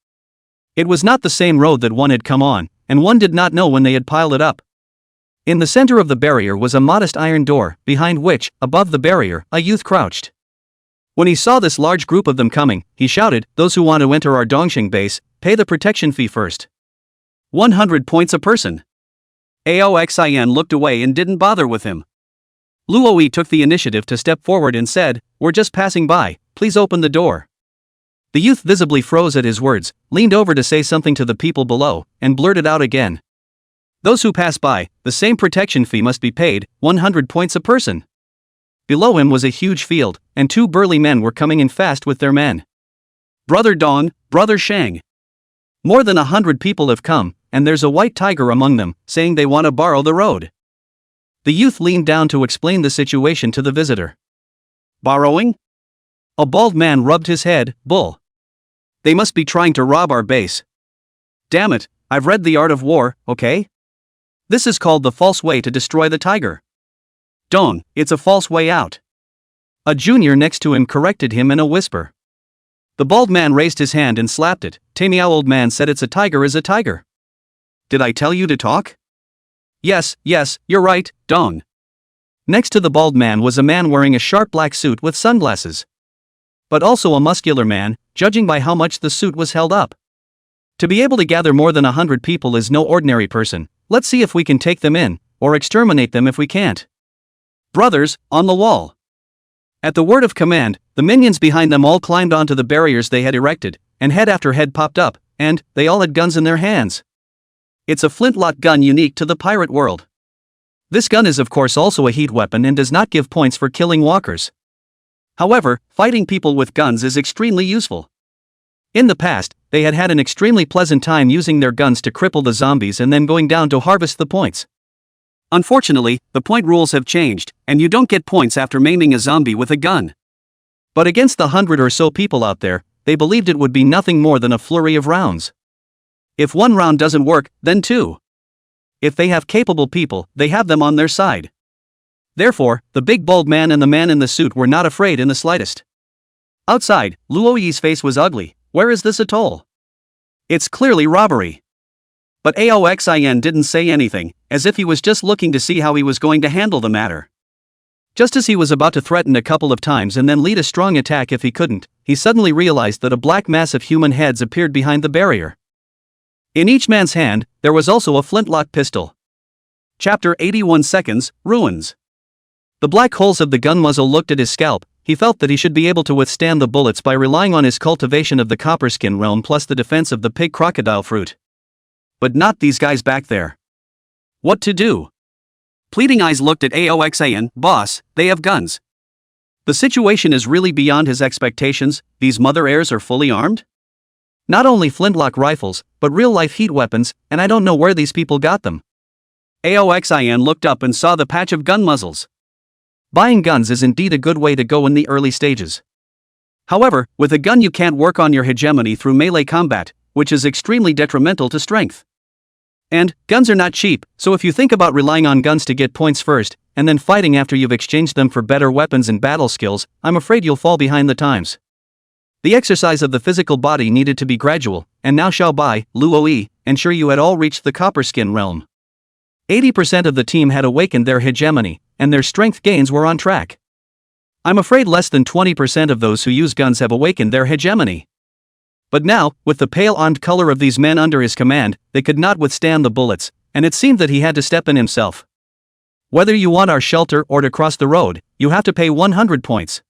It was not the same road that one had come on, and one did not know when they had piled it up. In the center of the barrier was a modest iron door, behind which, above the barrier, a youth crouched. When he saw this large group of them coming, he shouted, "Those who want to enter our Dongxing base, pay the protection fee first. 100 points a person." Aoxan looked away and didn't bother with him. Luoyi took the initiative to step forward and said, "We're just passing by, please open the door." The youth visibly froze at his words, leaned over to say something to the people below, and blurted out again. "Those who pass by, the same protection fee must be paid, 100 points a person." Below him was a huge field, and two burly men were coming in fast with their men. "Brother Dong, Brother Shang. More than 100 people have come, and there's a white tiger among them, saying they want to borrow the road." The youth leaned down to explain the situation to the visitor. "Borrowing?" A bald man rubbed his head. "Bull. They must be trying to rob our base. Damn it, I've read The Art of War, okay? This is called the false way to destroy the tiger. Dong, it's a false way out." A junior next to him corrected him in a whisper. The bald man raised his hand and slapped it. "Tamiao, old man said it's a tiger is a tiger. Did I tell you to talk?" Yes, you're right, Dong." Next to the bald man was a man wearing a sharp black suit with sunglasses. But also a muscular man, judging by how much the suit was held up. To be able to gather more than 100 people is no ordinary person. Let's see if we can take them in, or exterminate them if we can't. Brothers, on the wall. At the word of command, the minions behind them all climbed onto the barriers they had erected, and head after head popped up, and they all had guns in their hands. It's a flintlock gun unique to the pirate world. This gun is of course also a heat weapon and does not give points for killing walkers. However, fighting people with guns is extremely useful. In the past, they had had an extremely pleasant time using their guns to cripple the zombies and then going down to harvest the points. Unfortunately, the point rules have changed, and you don't get points after maiming a zombie with a gun. But against the 100 or so people out there, they believed it would be nothing more than a flurry of rounds. If one round doesn't work, then two. If they have capable people, they have them on their side. Therefore, the big bald man and the man in the suit were not afraid in the slightest. Outside, Luoyi's face was ugly. Where is this atoll? It's clearly robbery. But Aoxin didn't say anything, as if he was just looking to see how he was going to handle the matter. Just as he was about to threaten a couple of times and then lead a strong attack if he couldn't, he suddenly realized that a black mass of human heads appeared behind the barrier. In each man's hand, there was also a flintlock pistol. Chapter 81 Seconds, Ruins. The black holes of the gun muzzle looked at his scalp. He felt that he should be able to withstand the bullets by relying on his cultivation of the copperskin realm plus the defense of the pig crocodile fruit. But not these guys back there. What to do? Pleading eyes looked at Aoxan. Boss, they have guns. The situation is really beyond his expectations. These mother heirs are fully armed? Not only flintlock rifles, but real-life heat weapons, and I don't know where these people got them. Aoxan looked up and saw the patch of gun muzzles. Buying guns is indeed a good way to go in the early stages. However, with a gun you can't work on your hegemony through melee combat, which is extremely detrimental to strength. And, guns are not cheap, so if you think about relying on guns to get points first, and then fighting after you've exchanged them for better weapons and battle skills, I'm afraid you'll fall behind the times. The exercise of the physical body needed to be gradual, and now Xiaobai, Luoyi, ensure you had all reached the copperskin realm. 80% of the team had awakened their hegemony, and their strength gains were on track. I'm afraid less than 20% of those who use guns have awakened their hegemony. But now, with the pale-armed color of these men under his command, they could not withstand the bullets, and it seemed that he had to step in himself. Whether you want our shelter or to cross the road, you have to pay 100 points.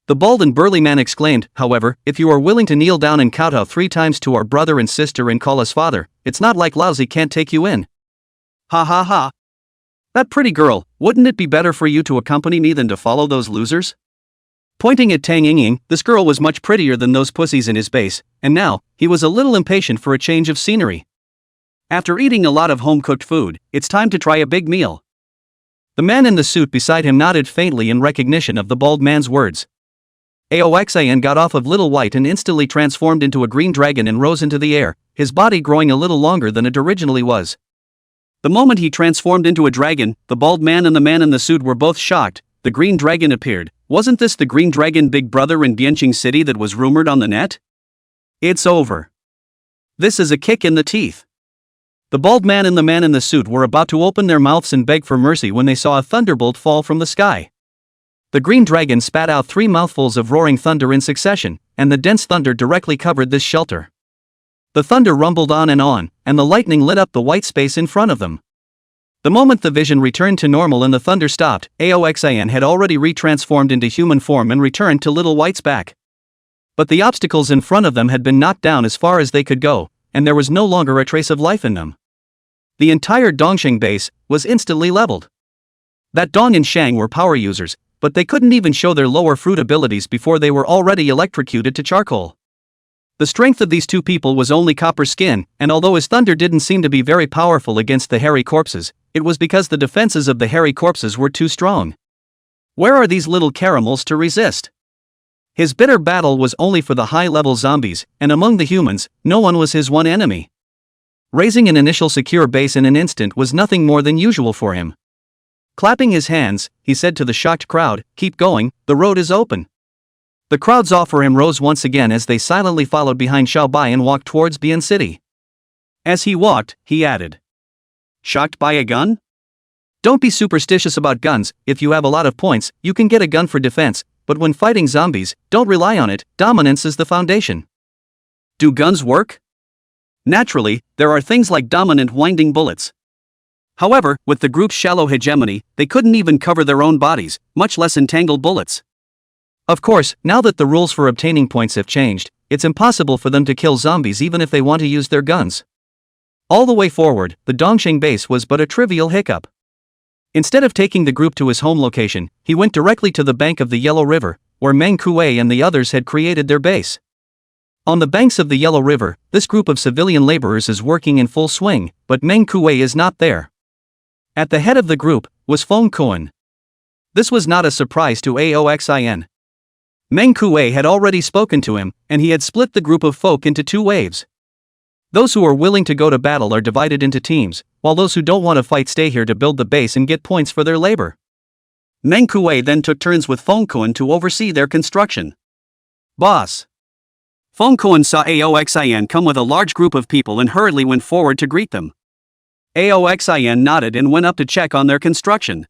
The bald and burly man exclaimed, however, if you are willing to kneel down and kowtow 3 times to our brother and sister and call us father, it's not like Lousy can't take you in. Ha ha ha. That pretty girl, wouldn't it be better for you to accompany me than to follow those losers? Pointing at Tang Yingying, this girl was much prettier than those pussies in his base, and now, he was a little impatient for a change of scenery. After eating a lot of home-cooked food, it's time to try a big meal. The man in the suit beside him nodded faintly in recognition of the bald man's words. Aoxan got off of Little White and instantly transformed into a green dragon and rose into the air, his body growing a little longer than it originally was. The moment he transformed into a dragon, the bald man and the man in the suit were both shocked. The green dragon appeared. Wasn't this the green dragon big brother in Bianqing City that was rumored on the net? It's over. This is a kick in the teeth. The bald man and the man in the suit were about to open their mouths and beg for mercy when they saw a thunderbolt fall from the sky. The green dragon spat out 3 mouthfuls of roaring thunder in succession, and the dense thunder directly covered this shelter. The thunder rumbled on, and the lightning lit up the white space in front of them. The moment the vision returned to normal and the thunder stopped, Aoxan had already retransformed into human form and returned to Little White's back. But the obstacles in front of them had been knocked down as far as they could go, and there was no longer a trace of life in them. The entire Dongxing base was instantly leveled. That Dong and Shang were power users, but they couldn't even show their lower fruit abilities before they were already electrocuted to charcoal. The strength of these 2 people was only copper skin, and although his thunder didn't seem to be very powerful against the hairy corpses, it was because the defenses of the hairy corpses were too strong. Where are these little caramels to resist? His bitter battle was only for the high-level zombies, and among the humans, no one was his one enemy. Raising an initial secure base in an instant was nothing more than usual for him. Clapping his hands, he said to the shocked crowd, "Keep going, the road is open." The crowd's awe for him rose once again as they silently followed behind Xiaobai and walked towards Bian City. As he walked, he added, "Shocked by a gun? Don't be superstitious about guns. If you have a lot of points, you can get a gun for defense, but when fighting zombies, don't rely on it. Dominance is the foundation." Do guns work? Naturally, there are things like dominant winding bullets. However, with the group's shallow hegemony, they couldn't even cover their own bodies, much less entangle bullets. Of course, now that the rules for obtaining points have changed, it's impossible for them to kill zombies even if they want to use their guns. All the way forward, the Dongxing base was but a trivial hiccup. Instead of taking the group to his home location, he went directly to the bank of the Yellow River, where Meng Kuei and the others had created their base. On the banks of the Yellow River, this group of civilian laborers is working in full swing, but Meng Kuei is not there. At the head of the group was Feng Kuan. This was not a surprise to Aoxin. Meng Kuei had already spoken to him, and he had split the group of folk into 2 waves. Those who are willing to go to battle are divided into teams, while those who don't want to fight stay here to build the base and get points for their labor. Meng Kuei then took turns with Feng Kuan to oversee their construction. Boss. Feng Kuan saw Aoxin come with a large group of people and hurriedly went forward to greet them. Aoxin nodded and went up to check on their construction.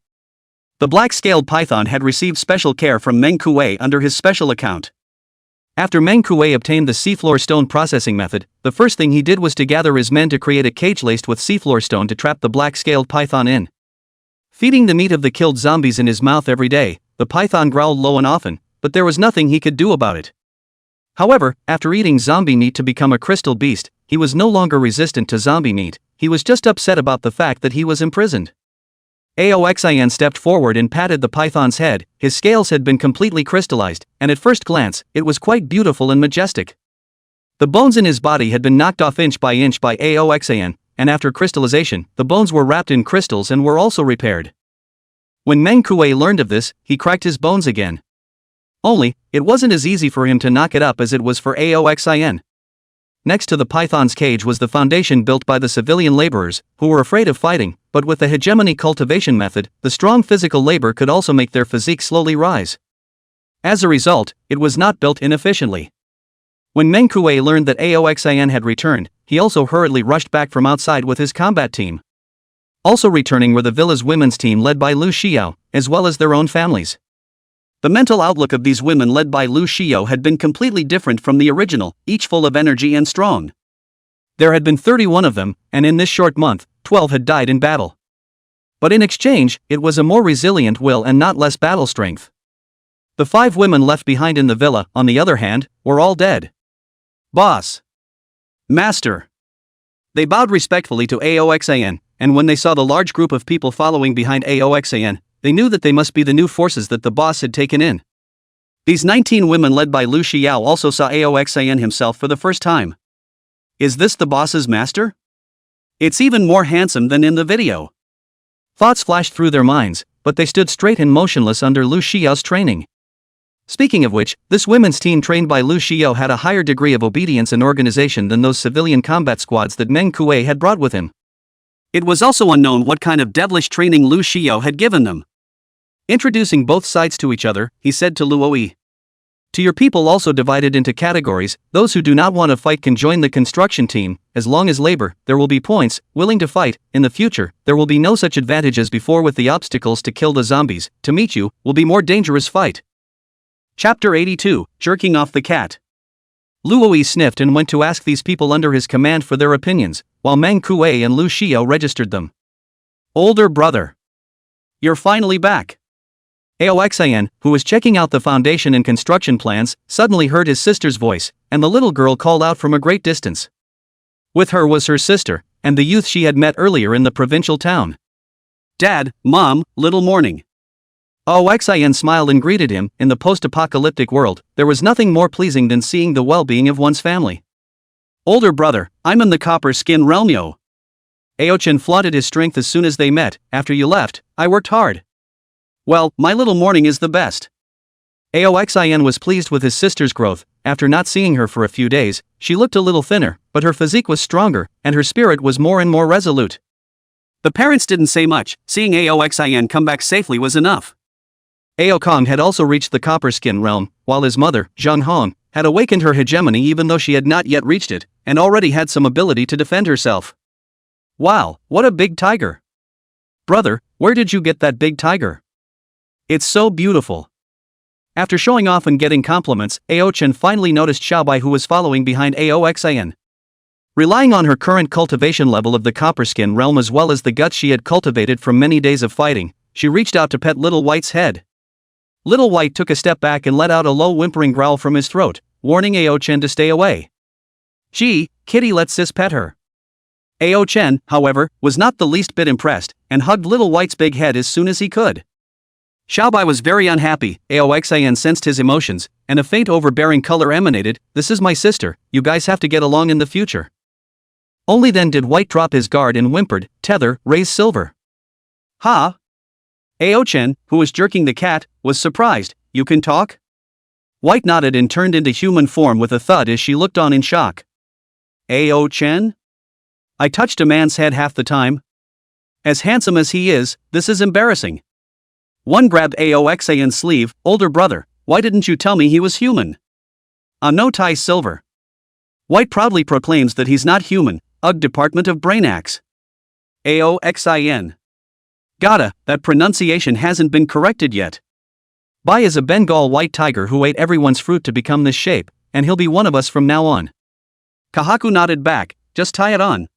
The black-scaled python had received special care from Meng Kuei under his special account. After Meng Kuei obtained the seafloor stone processing method, the first thing he did was to gather his men to create a cage laced with seafloor stone to trap the black-scaled python in. Feeding the meat of the killed zombies in his mouth every day, the python growled low and often, but there was nothing he could do about it. However, after eating zombie meat to become a crystal beast, he was no longer resistant to zombie meat, he was just upset about the fact that he was imprisoned. Aoxin stepped forward and patted the python's head. His scales had been completely crystallized, and at first glance, it was quite beautiful and majestic. The bones in his body had been knocked off inch by Aoxin, and after crystallization, the bones were wrapped in crystals and were also repaired. When Meng Kuei learned of this, he cracked his bones again. Only, it wasn't as easy for him to knock it up as it was for Aoxin. Next to the python's cage was the foundation built by the civilian laborers, who were afraid of fighting, but with the hegemony cultivation method, the strong physical labor could also make their physique slowly rise. As a result, it was not built inefficiently. When Meng Kuei learned that Aoxin had returned, he also hurriedly rushed back from outside with his combat team. Also returning were the villa's women's team led by Lu Xiao, as well as their own families. The mental outlook of these women led by Lu Xiao had been completely different from the original, each full of energy and strong. There had been 31 of them, and in this short month, 12 had died in battle. But in exchange, it was a more resilient will and not less battle strength. The 5 women left behind in the villa, on the other hand, were all dead. Boss. Master. They bowed respectfully to Aoxin, and when they saw the large group of people following behind Aoxin, they knew that they must be the new forces that the boss had taken in. These 19 women led by Lu Xiao also saw Aoxin himself for the first time. Is this the boss's master? It's even more handsome than in the video. Thoughts flashed through their minds, but they stood straight and motionless under Lu Xiao's training. Speaking of which, this women's team trained by Lu Xiao had a higher degree of obedience and organization than those civilian combat squads that Meng Kuei had brought with him. It was also unknown what kind of devilish training Lu Xiao had given them. Introducing both sides to each other, he said to Luoi. To your people also divided into categories, those who do not want to fight can join the construction team. As long as labor, there will be points, willing to fight. In the future, there will be no such advantage as before with the obstacles to kill the zombies. To meet you, will be more dangerous fight. Chapter 82, Jerking Off the Cat. Luoi sniffed and went to ask these people under his command for their opinions, while Meng Kuei and Lu Xiao registered them. Older brother. You're finally back. Aoxin, who was checking out the foundation and construction plans, suddenly heard his sister's voice, and the little girl called out from a great distance. With her was her sister, and the youth she had met earlier in the provincial town. Dad, Mom, little morning. Aoxin smiled and greeted him. In the post-apocalyptic world, there was nothing more pleasing than seeing the well-being of one's family. Older brother, I'm in the copper skin realm yo. Aochin flaunted his strength as soon as they met. After you left, I worked hard. Well, my little morning is the best. Aoxin was pleased with his sister's growth. After not seeing her for a few days, she looked a little thinner, but her physique was stronger, and her spirit was more and more resolute. The parents didn't say much, seeing Aoxin come back safely was enough. Ao Kong had also reached the copper skin realm, while his mother, Zhang Hong, had awakened her hegemony even though she had not yet reached it, and already had some ability to defend herself. Wow, what a big tiger! Brother, where did you get that big tiger? It's so beautiful. After showing off and getting compliments, Aochin finally noticed Xiaobai, who was following behind Aoxin. Relying on her current cultivation level of the copperskin realm as well as the guts she had cultivated from many days of fighting, she reached out to pet Little White's head. Little White took a step back and let out a low whimpering growl from his throat, warning Aochin to stay away. Gee, kitty, let sis pet her. Aochin, however, was not the least bit impressed, and hugged Little White's big head as soon as he could. Xiaobai was very unhappy. Aoxin sensed his emotions, and a faint overbearing color emanated. This is my sister, you guys have to get along in the future. Only then did White drop his guard and whimpered, Tether, raise silver. Ha! Aochin, who was jerking the cat, was surprised. You can talk? White nodded and turned into human form with a thud as she looked on in shock. Aochin? I touched a man's head half the time. As handsome as he is, this is embarrassing. One grabbed Aoxin's sleeve. Older brother, why didn't you tell me he was human? No tie silver. White proudly proclaims that he's not human. Ugh, Department of Brainaxe. Aoxin. Gotta, that pronunciation hasn't been corrected yet. Bai is a Bengal white tiger who ate everyone's fruit to become this shape, and he'll be one of us from now on. Kahaku nodded back, just tie it on.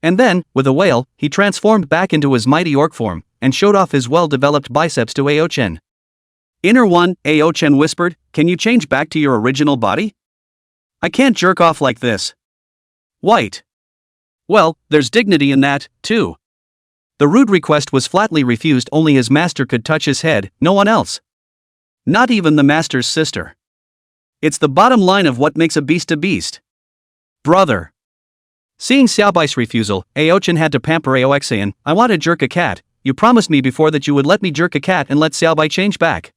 And then, with a wail, he transformed back into his mighty orc form, and showed off his well-developed biceps to Ao-chen. Inner one, Ao-chen whispered, "Can you change back to your original body? I can't jerk off like this." White. Well, there's dignity in that, too. The rude request was flatly refused. Only his master could touch his head, no one else. Not even the master's sister. It's the bottom line of what makes a beast. Brother. Seeing Xiaobai's refusal, Ao-chen had to pamper Aoxan. "I want to jerk a cat. You promised me before that you would let me jerk a cat and let Xiaobai change back."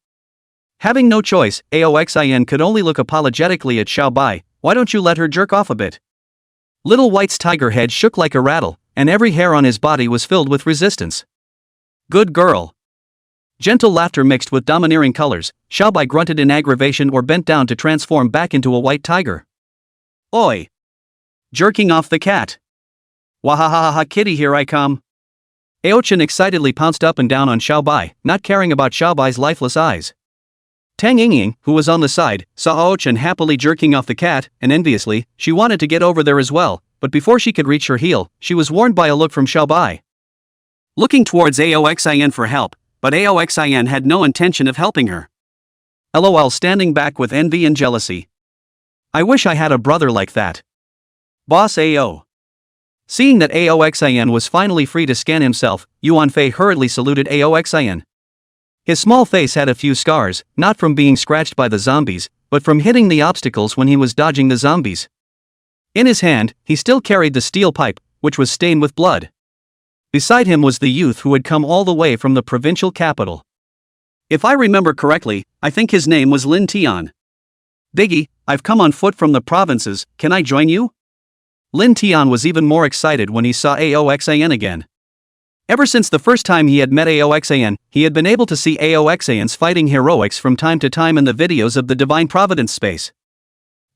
Having no choice, Aoxin could only look apologetically at Xiaobai. "Why don't you let her jerk off a bit?" Little White's tiger head shook like a rattle, and every hair on his body was filled with resistance. "Good girl." Gentle laughter mixed with domineering colors, Xiaobai grunted in aggravation or bent down to transform back into a white tiger. "Oi! Jerking off the cat. Wahahaha kitty, here I come." Ao-chen excitedly pounced up and down on Xiaobai, not caring about Xiaobai's lifeless eyes. Tang Yingying, who was on the side, saw Ao-chen happily jerking off the cat, and enviously, she wanted to get over there as well, but before she could reach her heel, she was warned by a look from Xiaobai. Looking towards Aoxin for help, but Aoxin had no intention of helping her. LOL, standing back with envy and jealousy. "I wish I had a brother like that. Boss AO." Seeing that Aoxin was finally free to scan himself, Yuan Fei hurriedly saluted Aoxin. His small face had a few scars, not from being scratched by the zombies, but from hitting the obstacles when he was dodging the zombies. In his hand, he still carried the steel pipe, which was stained with blood. Beside him was the youth who had come all the way from the provincial capital. If I remember correctly, I think his name was Lin Tian. "Biggie, I've come on foot from the provinces, can I join you?" Lin Tian was even more excited when he saw Aoxin again. Ever since the first time he had met Aoxin, he had been able to see Aoxin's fighting heroics from time to time in the videos of the Divine Providence space.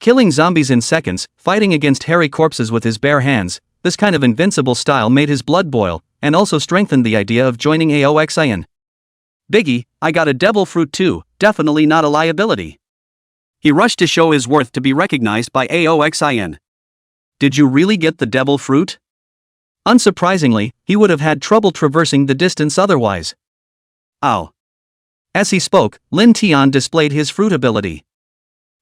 Killing zombies in seconds, fighting against hairy corpses with his bare hands, this kind of invincible style made his blood boil, and also strengthened the idea of joining Aoxin. "Biggie, I got a devil fruit too, definitely not a liability." He rushed to show his worth to be recognized by Aoxin. "Did you really get the devil fruit?" Unsurprisingly, he would have had trouble traversing the distance otherwise. Ow. As he spoke, Lin Tian displayed his fruit ability.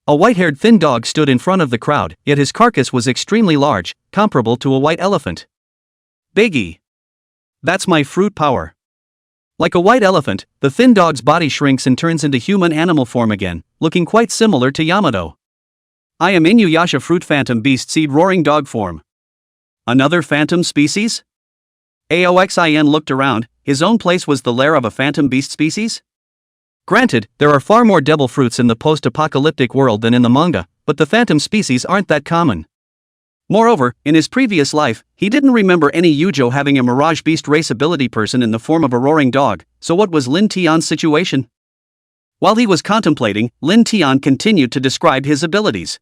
A white-haired thin dog stood in front of the crowd, yet his carcass was extremely large, comparable to a white elephant. "Biggie. That's my fruit power." Like a white elephant, the thin dog's body shrinks and turns into human animal form again, looking quite similar to Yamato. "I am Inuyasha fruit phantom beast seed roaring dog form." Another phantom species? Aoxin looked around. His own place was the lair of a phantom beast species? Granted, there are far more devil fruits in the post-apocalyptic world than in the manga, but the phantom species aren't that common. Moreover, in his previous life, he didn't remember any Yujo having a mirage beast race ability person in the form of a roaring dog, so what was Lin Tian's situation? While he was contemplating, Lin Tian continued to describe his abilities.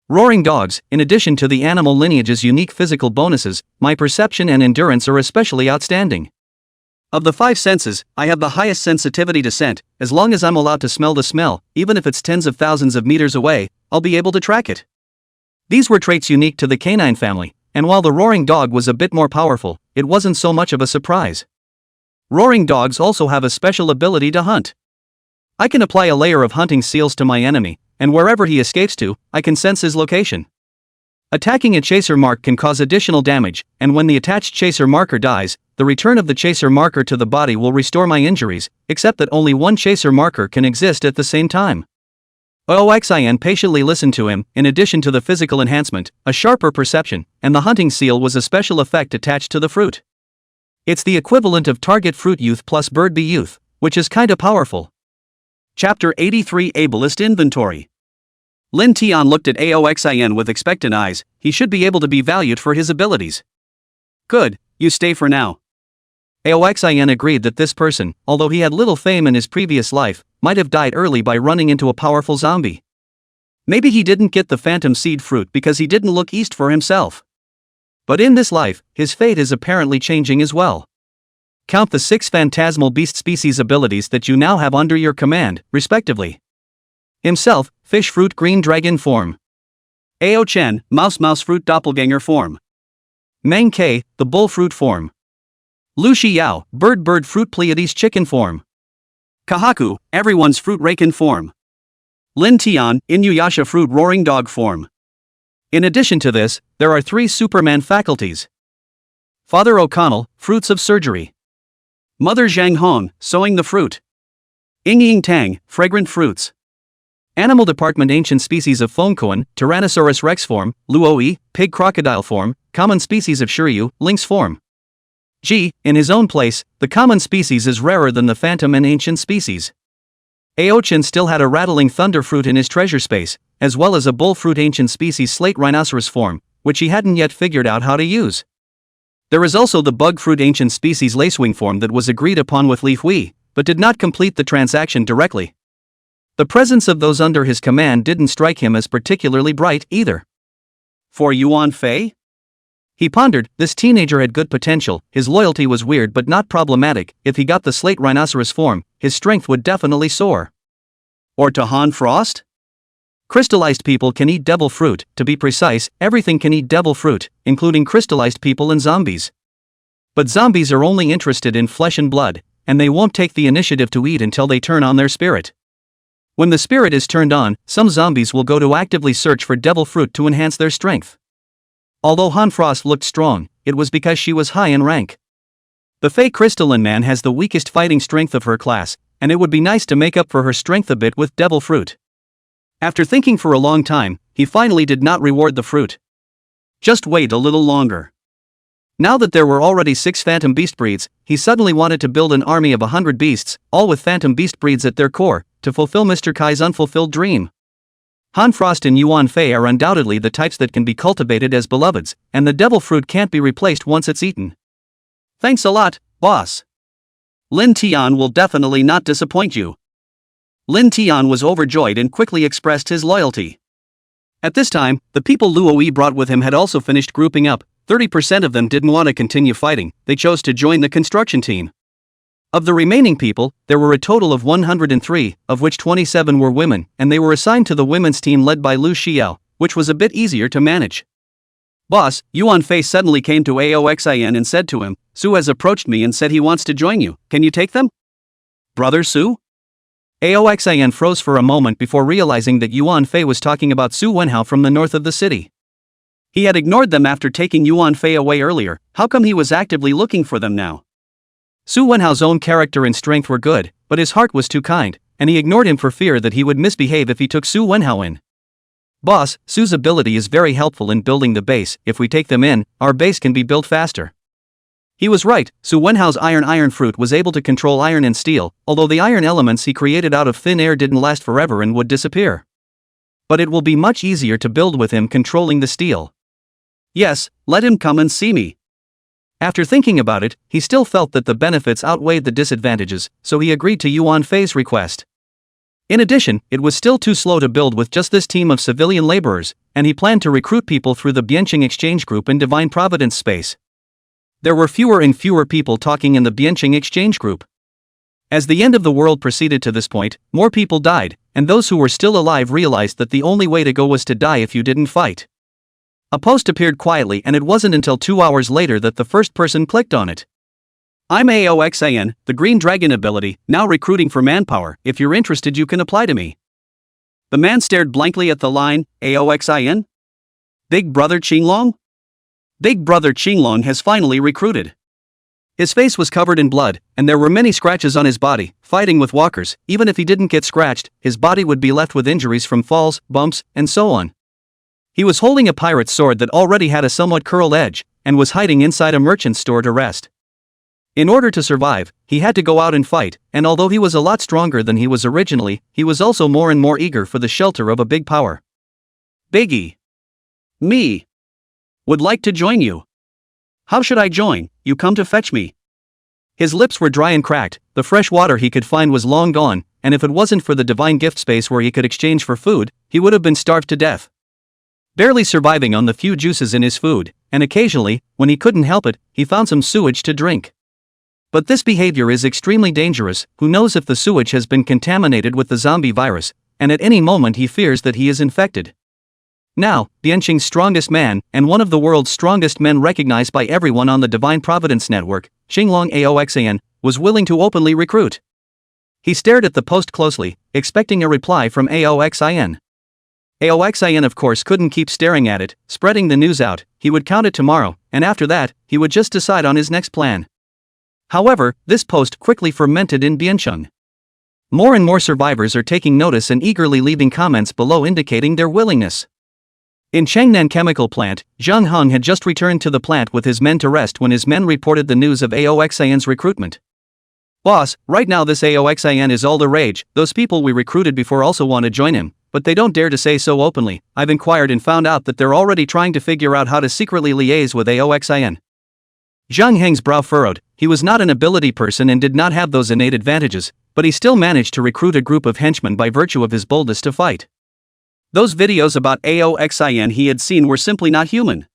"Roaring dogs, in addition to the animal lineage's unique physical bonuses, my perception and endurance are especially outstanding. Of the 5 senses, I have the highest sensitivity to scent. As long as I'm allowed to smell the smell, even if it's tens of thousands of meters away, I'll be able to track it." These were traits unique to the canine family, and while the roaring dog was a bit more powerful, it wasn't so much of a surprise. Roaring dogs also have a special ability to hunt. I can apply a layer of hunting seals to my enemy, and wherever he escapes to, I can sense his location. Attacking a chaser mark can cause additional damage, and when the attached chaser marker dies, the return of the chaser marker to the body will restore my injuries, except that only one chaser marker can exist at the same time. Oxin patiently listened to him. In addition to the physical enhancement, a sharper perception, and the hunting seal was a special effect attached to the fruit. It's the equivalent of target fruit youth plus bird bee youth, which is kinda powerful. Chapter 83 Ableist Inventory. Lin Tian looked at Aoxin with expectant eyes. He should be able to be valued for his abilities. "Good, you stay for now." Aoxin agreed that this person, although he had little fame in his previous life, might have died early by running into a powerful zombie. Maybe he didn't get the phantom seed fruit because he didn't look east for himself. But in this life, his fate is apparently changing as well. Count the 6 phantasmal beast species abilities that you now have under your command, respectively. Himself, fish fruit green dragon form. Ao-chen, mouse fruit doppelganger form. Meng K, the bull fruit form. Lu Xiao, bird fruit Pleiades chicken form. Kahaku, everyone's fruit raken form. Lin Tian, Inuyasha fruit roaring dog form. In addition to this, there are 3 Superman faculties. Father O'Connell, fruits of surgery. Mother Zhang Hong, sowing the fruit. Ying Tang, fragrant fruits. Animal department ancient species of Phoncoan, Tyrannosaurus rex form, Luoi, pig crocodile form, common species of Shiryu, lynx form. G, in his own place, the common species is rarer than the phantom and ancient species. Aochin still had a rattling thunder fruit in his treasure space, as well as a bull fruit ancient species slate rhinoceros form, which he hadn't yet figured out how to use. There is also the bug fruit ancient species lacewing form that was agreed upon with Leaf Wei, but did not complete the transaction directly. The presence of those under his command didn't strike him as particularly bright either. For Yuan Fei? He pondered, this teenager had good potential, his loyalty was weird but not problematic. If he got the slate rhinoceros form, his strength would definitely soar. Or to Han Frost? Crystallized people can eat devil fruit, to be precise, everything can eat devil fruit, including crystallized people and zombies. But zombies are only interested in flesh and blood, and they won't take the initiative to eat until they turn on their spirit. When the spirit is turned on, some zombies will go to actively search for devil fruit to enhance their strength. Although Han Frost looked strong, it was because she was high in rank. The Fey Crystalline Man has the weakest fighting strength of her class, and it would be nice to make up for her strength a bit with devil fruit. After thinking for a long time, he finally did not reward the fruit. Just wait a little longer. Now that there were already 6 phantom beast breeds, he suddenly wanted to build an army of 100 beasts, all with phantom beast breeds at their core, to fulfill Mr. Kai's unfulfilled dream. Han Frost and Yuan Fei are undoubtedly the types that can be cultivated as beloveds, and the devil fruit can't be replaced once it's eaten. Thanks a lot, boss. Lin Tian will definitely not disappoint you. Lin Tian was overjoyed and quickly expressed his loyalty. At this time, the people Luo brought with him had also finished grouping up. 30% of them didn't want to continue fighting, they chose to join the construction team. Of the remaining people, there were a total of 103, of which 27 were women, and they were assigned to the women's team led by Lu Xiao, which was a bit easier to manage. Boss, Yuan Fei suddenly came to Aoxin and said to him, Su has approached me and said he wants to join you, can you take them? Brother Su? Aoxin froze for a moment before realizing that Yuan Fei was talking about Su Wenhao from the north of the city. He had ignored them after taking Yuan Fei away earlier, how come he was actively looking for them now? Su Wenhao's own character and strength were good, but his heart was too kind, and he ignored him for fear that he would misbehave if he took Su Wenhao in. Boss, Su's ability is very helpful in building the base, if we take them in, our base can be built faster. He was right, Su Wenhao's iron fruit was able to control iron and steel, although the iron elements he created out of thin air didn't last forever and would disappear. But it will be much easier to build with him controlling the steel. Yes, let him come and see me. After thinking about it, he still felt that the benefits outweighed the disadvantages, so he agreed to Yuan Fei's request. In addition, it was still too slow to build with just this team of civilian laborers, and he planned to recruit people through the Bianqing Exchange Group in Divine Providence space. There were fewer and fewer people talking in the Bianqing Exchange Group. As the end of the world proceeded to this point, more people died, and those who were still alive realized that the only way to go was to die if you didn't fight. A post appeared quietly and it wasn't until 2 hours later that the first person clicked on it. I'm Aoxin, the Green Dragon ability, now recruiting for manpower, if you're interested you can apply to me. The man stared blankly at the line, Aoxin? Big Brother Qinglong? Big Brother Qinglong has finally recruited. His face was covered in blood, and there were many scratches on his body. Fighting with walkers, even if he didn't get scratched, his body would be left with injuries from falls, bumps, and so on. He was holding a pirate's sword that already had a somewhat curled edge, and was hiding inside a merchant's store to rest. In order to survive, he had to go out and fight, and although he was a lot stronger than he was originally, he was also more and more eager for the shelter of a big power. Biggie. Me. Would like to join you. How should I join? You come to fetch me. His lips were dry and cracked, the fresh water he could find was long gone, and if it wasn't for the divine gift space where he could exchange for food, he would have been starved to death. Barely surviving on the few juices in his food, and occasionally, when he couldn't help it, he found some sewage to drink. But this behavior is extremely dangerous, who knows if the sewage has been contaminated with the zombie virus, and at any moment he fears that he is infected. Now, Bianqing's strongest man, and one of the world's strongest men recognized by everyone on the Divine Providence Network, Xinglong Aoxan, was willing to openly recruit. He stared at the post closely, expecting a reply from Aoxin. Aoxin of course couldn't keep staring at it, spreading the news out. He would count it tomorrow, and after that, he would just decide on his next plan. However, this post quickly fermented in Bianqing. More and more survivors are taking notice and eagerly leaving comments below indicating their willingness. In Changnan chemical plant, Zhang Heng had just returned to the plant with his men to rest when his men reported the news of Aoxin's recruitment. "Boss, right now this Aoxin is all the rage. Those people we recruited before also want to join him, but they don't dare to say so openly. I've inquired and found out that they're already trying to figure out how to secretly liaise with Aoxin." Zhang Heng's brow furrowed. He was not an ability person and did not have those innate advantages, but he still managed to recruit a group of henchmen by virtue of his boldness to fight. Those videos about Aoxin he had seen were simply not human.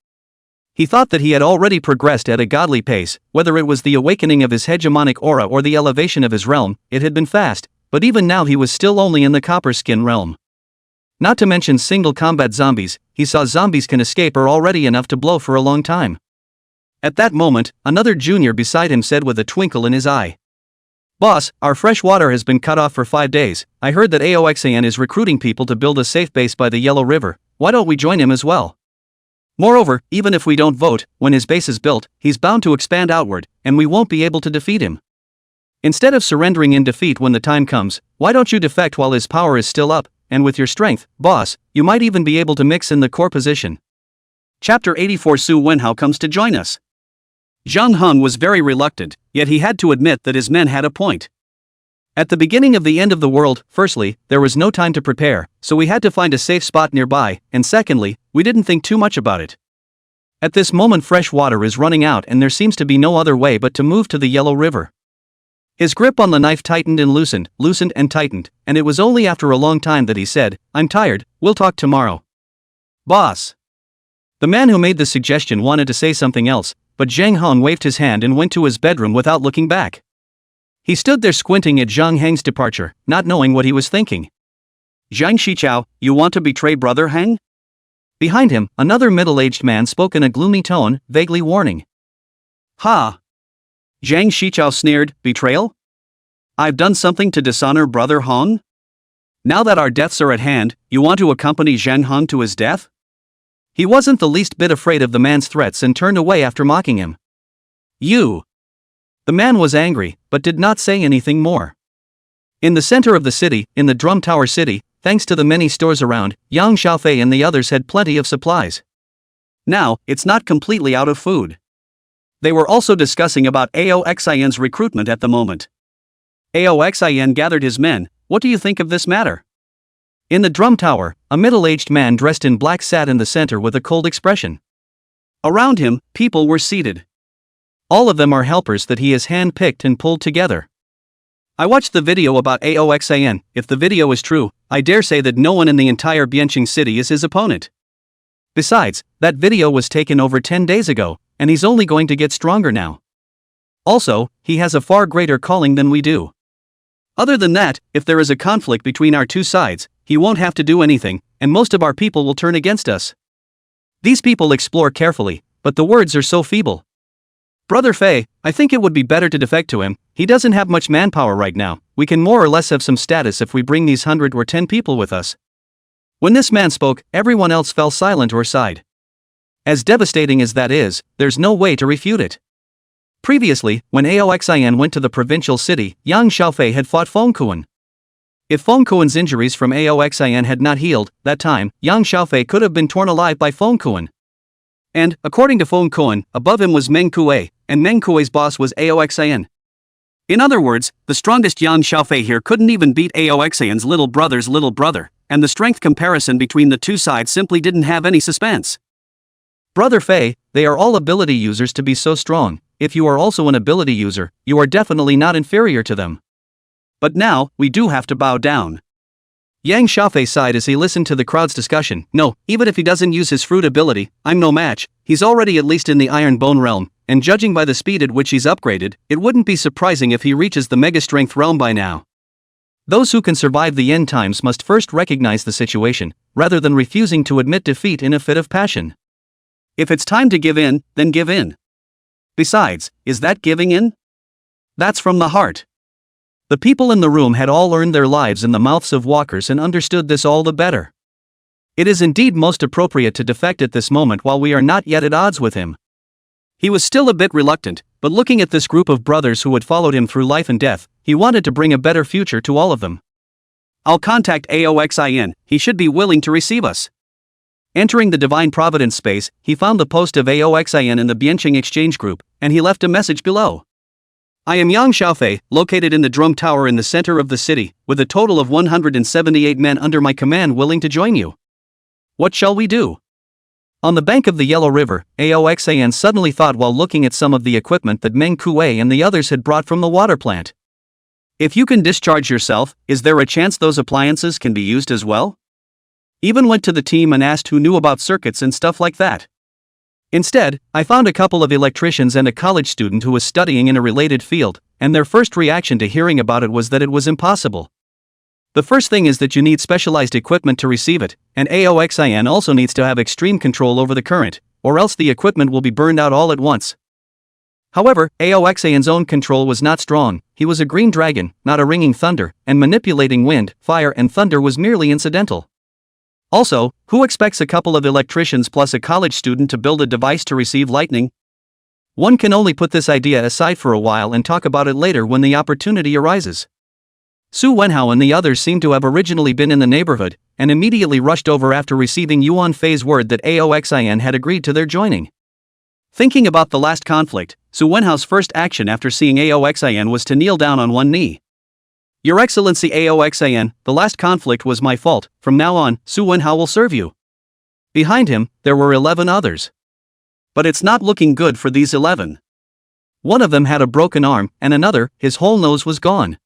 He thought that he had already progressed at a godly pace, whether it was the awakening of his hegemonic aura or the elevation of his realm, it had been fast, but even now he was still only in the copper skin realm. Not to mention single combat zombies, he saw zombies can escape are already enough to blow for a long time. At that moment, another junior beside him said with a twinkle in his eye, "Boss, our fresh water has been cut off for 5 days. I heard that Aoxin is recruiting people to build a safe base by the Yellow River. Why don't we join him as well? Moreover, even if we don't vote, when his base is built, he's bound to expand outward, and we won't be able to defeat him. Instead of surrendering in defeat when the time comes, why don't you defect while his power is still up, and with your strength, boss, you might even be able to mix in the core position." Chapter 84 Su Wenhao comes to join us. Zhang Heng was very reluctant, yet he had to admit that his men had a point. At the beginning of the end of the world, firstly, there was no time to prepare, so we had to find a safe spot nearby, and secondly, we didn't think too much about it. At this moment fresh water is running out and there seems to be no other way but to move to the Yellow River. His grip on the knife tightened and loosened and tightened, and it was only after a long time that he said, "I'm tired, we'll talk tomorrow." "Boss." The man who made the suggestion wanted to say something else, but Zhang Heng waved his hand and went to his bedroom without looking back. He stood there squinting at Zhang Heng's departure, not knowing what he was thinking. "Zhang Shichao, you want to betray Brother Heng?" Behind him, another middle-aged man spoke in a gloomy tone, vaguely warning. "Ha!" Zhang Shichao sneered, "Betrayal? I've done something to dishonor Brother Heng? Now that our deaths are at hand, you want to accompany Zhang Heng to his death?" He wasn't the least bit afraid of the man's threats and turned away after mocking him. "You!" The man was angry, but did not say anything more. In the center of the city, in the Drum Tower City, thanks to the many stores around, Yang Xiaofei and the others had plenty of supplies. Now, it's not completely out of food. They were also discussing about Aoxin's recruitment at the moment. Aoxin gathered his men. "What do you think of this matter?" In the drum tower, a middle-aged man dressed in black sat in the center with a cold expression. Around him, people were seated. All of them are helpers that he has hand-picked and pulled together. I watched the video about Aoxin. If the video is true, I dare say that no one in the entire Bianqing city is his opponent. Besides, that video was taken over 10 days ago, and he's only going to get stronger now. Also, he has a far greater calling than we do. Other than that, if there is a conflict between our two sides, he won't have to do anything, and most of our people will turn against us. These people explore carefully, but the words are so feeble. "Brother Fei, I think it would be better to defect to him. He doesn't have much manpower right now. We can more or less have some status if we bring these 100 or 10 people with us." When this man spoke, everyone else fell silent or sighed. As devastating as that is, there's no way to refute it. Previously, when Aoxin went to the provincial city, Yang Xiaofei had fought Fengkuan. If Fengkuan's injuries from Aoxin had not healed, that time, Yang Xiaofei could have been torn alive by Fengkuan. And, according to Fengkuan, above him was Meng Kuei, and Meng Kuei's boss was Aoxin. In other words, the strongest Yang Xiaofei here couldn't even beat Aoxin's little brother's little brother, and the strength comparison between the two sides simply didn't have any suspense. Brother Fei, they are all ability users to be so strong. If you are also an ability user, you are definitely not inferior to them. But now, we do have to bow down. Yang Xiaofei sighed as he listened to the crowd's discussion. "No, even if he doesn't use his fruit ability, I'm no match. He's already at least in the Iron Bone realm, and judging by the speed at which he's upgraded, it wouldn't be surprising if he reaches the Mega Strength realm by now." Those who can survive the end times must first recognize the situation, rather than refusing to admit defeat in a fit of passion. If it's time to give in, then give in. Besides, is that giving in? That's from the heart. The people in the room had all earned their lives in the mouths of walkers and understood this all the better. It is indeed most appropriate to defect at this moment while we are not yet at odds with him. He was still a bit reluctant, but looking at this group of brothers who had followed him through life and death, he wanted to bring a better future to all of them. I'll contact Aoxin, he should be willing to receive us. Entering the Divine Providence space, he found the post of Aoxin in the Biancheng exchange group, and he left a message below. I am Yang Xiaofei, located in the Drum Tower in the center of the city, with a total of 178 men under my command willing to join you. What shall we do? On the bank of the Yellow River, Aoxin suddenly thought while looking at some of the equipment that Meng Kuei and the others had brought from the water plant. If you can discharge yourself, is there a chance those appliances can be used as well? Even went to the team and asked who knew about circuits and stuff like that. Instead, I found a couple of electricians and a college student who was studying in a related field, and their first reaction to hearing about it was that it was impossible. The first thing is that you need specialized equipment to receive it, and Aoxin also needs to have extreme control over the current, or else the equipment will be burned out all at once. However, Aoxin's own control was not strong. He was a green dragon, not a ringing thunder, and manipulating wind, fire and thunder was merely incidental. Also, who expects a couple of electricians plus a college student to build a device to receive lightning? One can only put this idea aside for a while and talk about it later when the opportunity arises. Su Wenhao and the others seem to have originally been in the neighborhood, and immediately rushed over after receiving Yuan Fei's word that Aoxin had agreed to their joining. Thinking about the last conflict, Su Wenhao's first action after seeing Aoxin was to kneel down on one knee. Your Excellency Aoxin, the last conflict was my fault, from now on, Su Wenhao will serve you. Behind him, there were 11 others. But it's not looking good for these 11. One of them had a broken arm, and another, his whole nose was gone.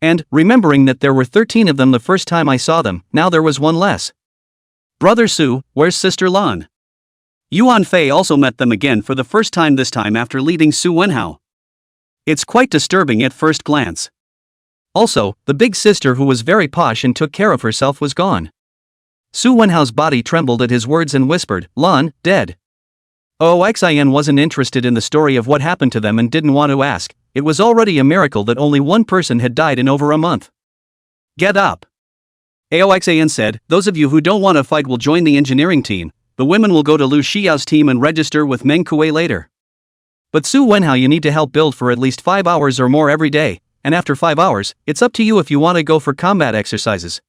And, remembering that there were 13 of them the first time I saw them, now there was one less. Brother Su, where's Sister Lan? Yuan Fei also met them again for the first time, this time after leaving Su Wenhao. It's quite disturbing at first glance. Also, the big sister who was very posh and took care of herself was gone. Su Wenhao's body trembled at his words and whispered, Lan, dead. Aoxin wasn't interested in the story of what happened to them and didn't want to ask. It was already a miracle that only one person had died in over a month. Get up. Aoxin said, those of you who don't want to fight will join the engineering team. The women will go to Lu Xiao's team and register with Meng Kuei later. But Su Wenhao, you need to help build for at least 5 hours or more every day, and after 5 hours, it's up to you if you want to go for combat exercises.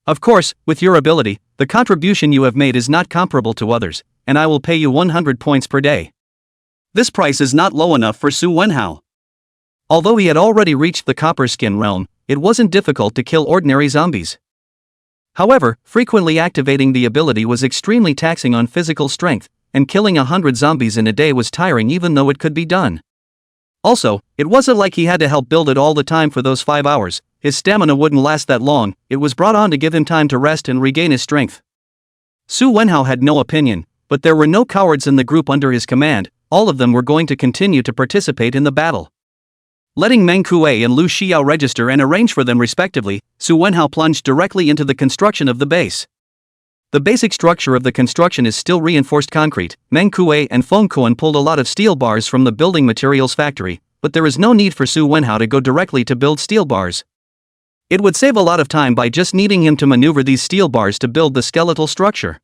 Of course, with your ability, the contribution you have made is not comparable to others, and I will pay you 100 points per day. This price is not low enough for Su Wenhao. Although he had already reached the copper skin realm, it wasn't difficult to kill ordinary zombies. However, frequently activating the ability was extremely taxing on physical strength, and killing 100 zombies in a day was tiring even though it could be done. Also, it wasn't like he had to help build it all the time for those 5 hours, his stamina wouldn't last that long, it was brought on to give him time to rest and regain his strength. Su Wenhao had no opinion, but there were no cowards in the group under his command, all of them were going to continue to participate in the battle. Letting Meng Kuei and Lu Xiao register and arrange for them respectively, Su Wenhao plunged directly into the construction of the base. The basic structure of the construction is still reinforced concrete. Meng Kuei and Feng Kuan pulled a lot of steel bars from the building materials factory, but there is no need for Su Wenhao to go directly to build steel bars. It would save a lot of time by just needing him to maneuver these steel bars to build the skeletal structure.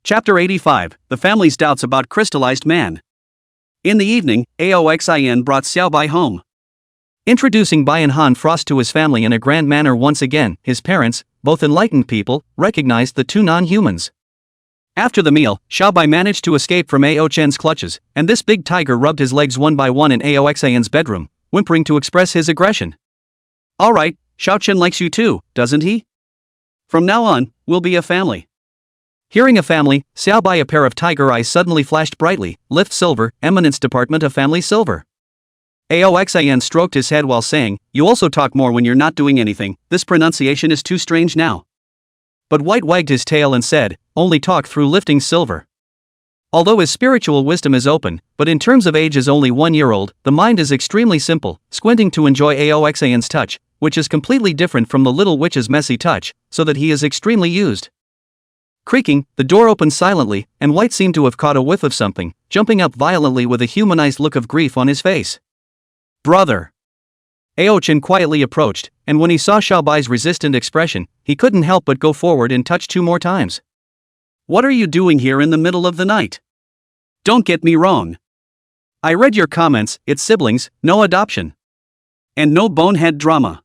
Chapter 85, The Family's Doubts About Crystallized Man. In the evening, Aoxin brought Xiaobai home. Introducing Bayan Han Frost to his family in a grand manner once again, his parents, both enlightened people, recognized the two non-humans. After the meal, Xiaobai managed to escape from Ao Chen's clutches, and this big tiger rubbed his legs one by one in Aoxin's bedroom, whimpering to express his aggression. Alright, Xiao Chen likes you too, doesn't he? From now on, we'll be a family. Hearing a family, Xiaobai, a pair of tiger eyes suddenly flashed brightly, lift silver, eminence department of family silver. Aoxin stroked his head while saying, you also talk more when you're not doing anything, this pronunciation is too strange now. But White wagged his tail and said, only talk through lifting silver. Although his spiritual wisdom is open, but in terms of age is only 1 year old, the mind is extremely simple, squinting to enjoy Aoxin's touch, which is completely different from the little witch's messy touch, so that he is extremely used. Creaking, the door opened silently, and White seemed to have caught a whiff of something, jumping up violently with a humanized look of grief on his face. "Brother!" Aochin quietly approached, and when he saw Xiaobai's resistant expression, he couldn't help but go forward and touch 2 more times. "What are you doing here in the middle of the night? Don't get me wrong. I read your comments, it's siblings, no adoption. And no bonehead drama."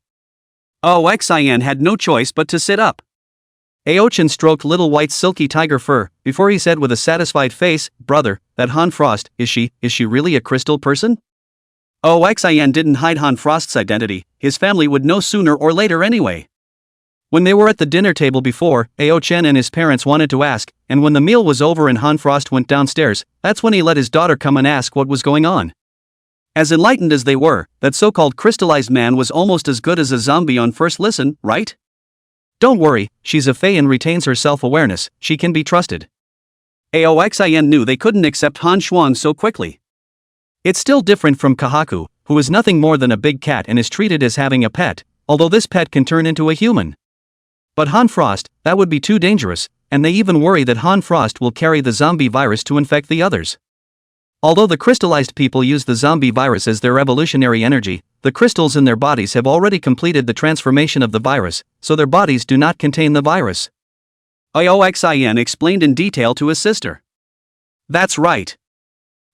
Xian had no choice but to sit up. Aochin stroked little White's silky tiger fur, before he said with a satisfied face, "Brother, that Han Frost, is she really a crystal person?" Xian didn't hide Han Frost's identity, his family would know sooner or later anyway. When they were at the dinner table before, Aochin and his parents wanted to ask, and when the meal was over and Han Frost went downstairs, that's when he let his daughter come and ask what was going on. As enlightened as they were, that so-called crystallized man was almost as good as a zombie on first listen, right? "Don't worry, she's a fae and retains her self-awareness, she can be trusted." Xian knew they couldn't accept Han Shuang so quickly. It's still different from Kahaku, who is nothing more than a big cat and is treated as having a pet, although this pet can turn into a human. But Han Frost, that would be too dangerous, and they even worry that Han Frost will carry the zombie virus to infect the others. Although the crystallized people use the zombie virus as their evolutionary energy, the crystals in their bodies have already completed the transformation of the virus, so their bodies do not contain the virus. Xian explained in detail to his sister. "That's right."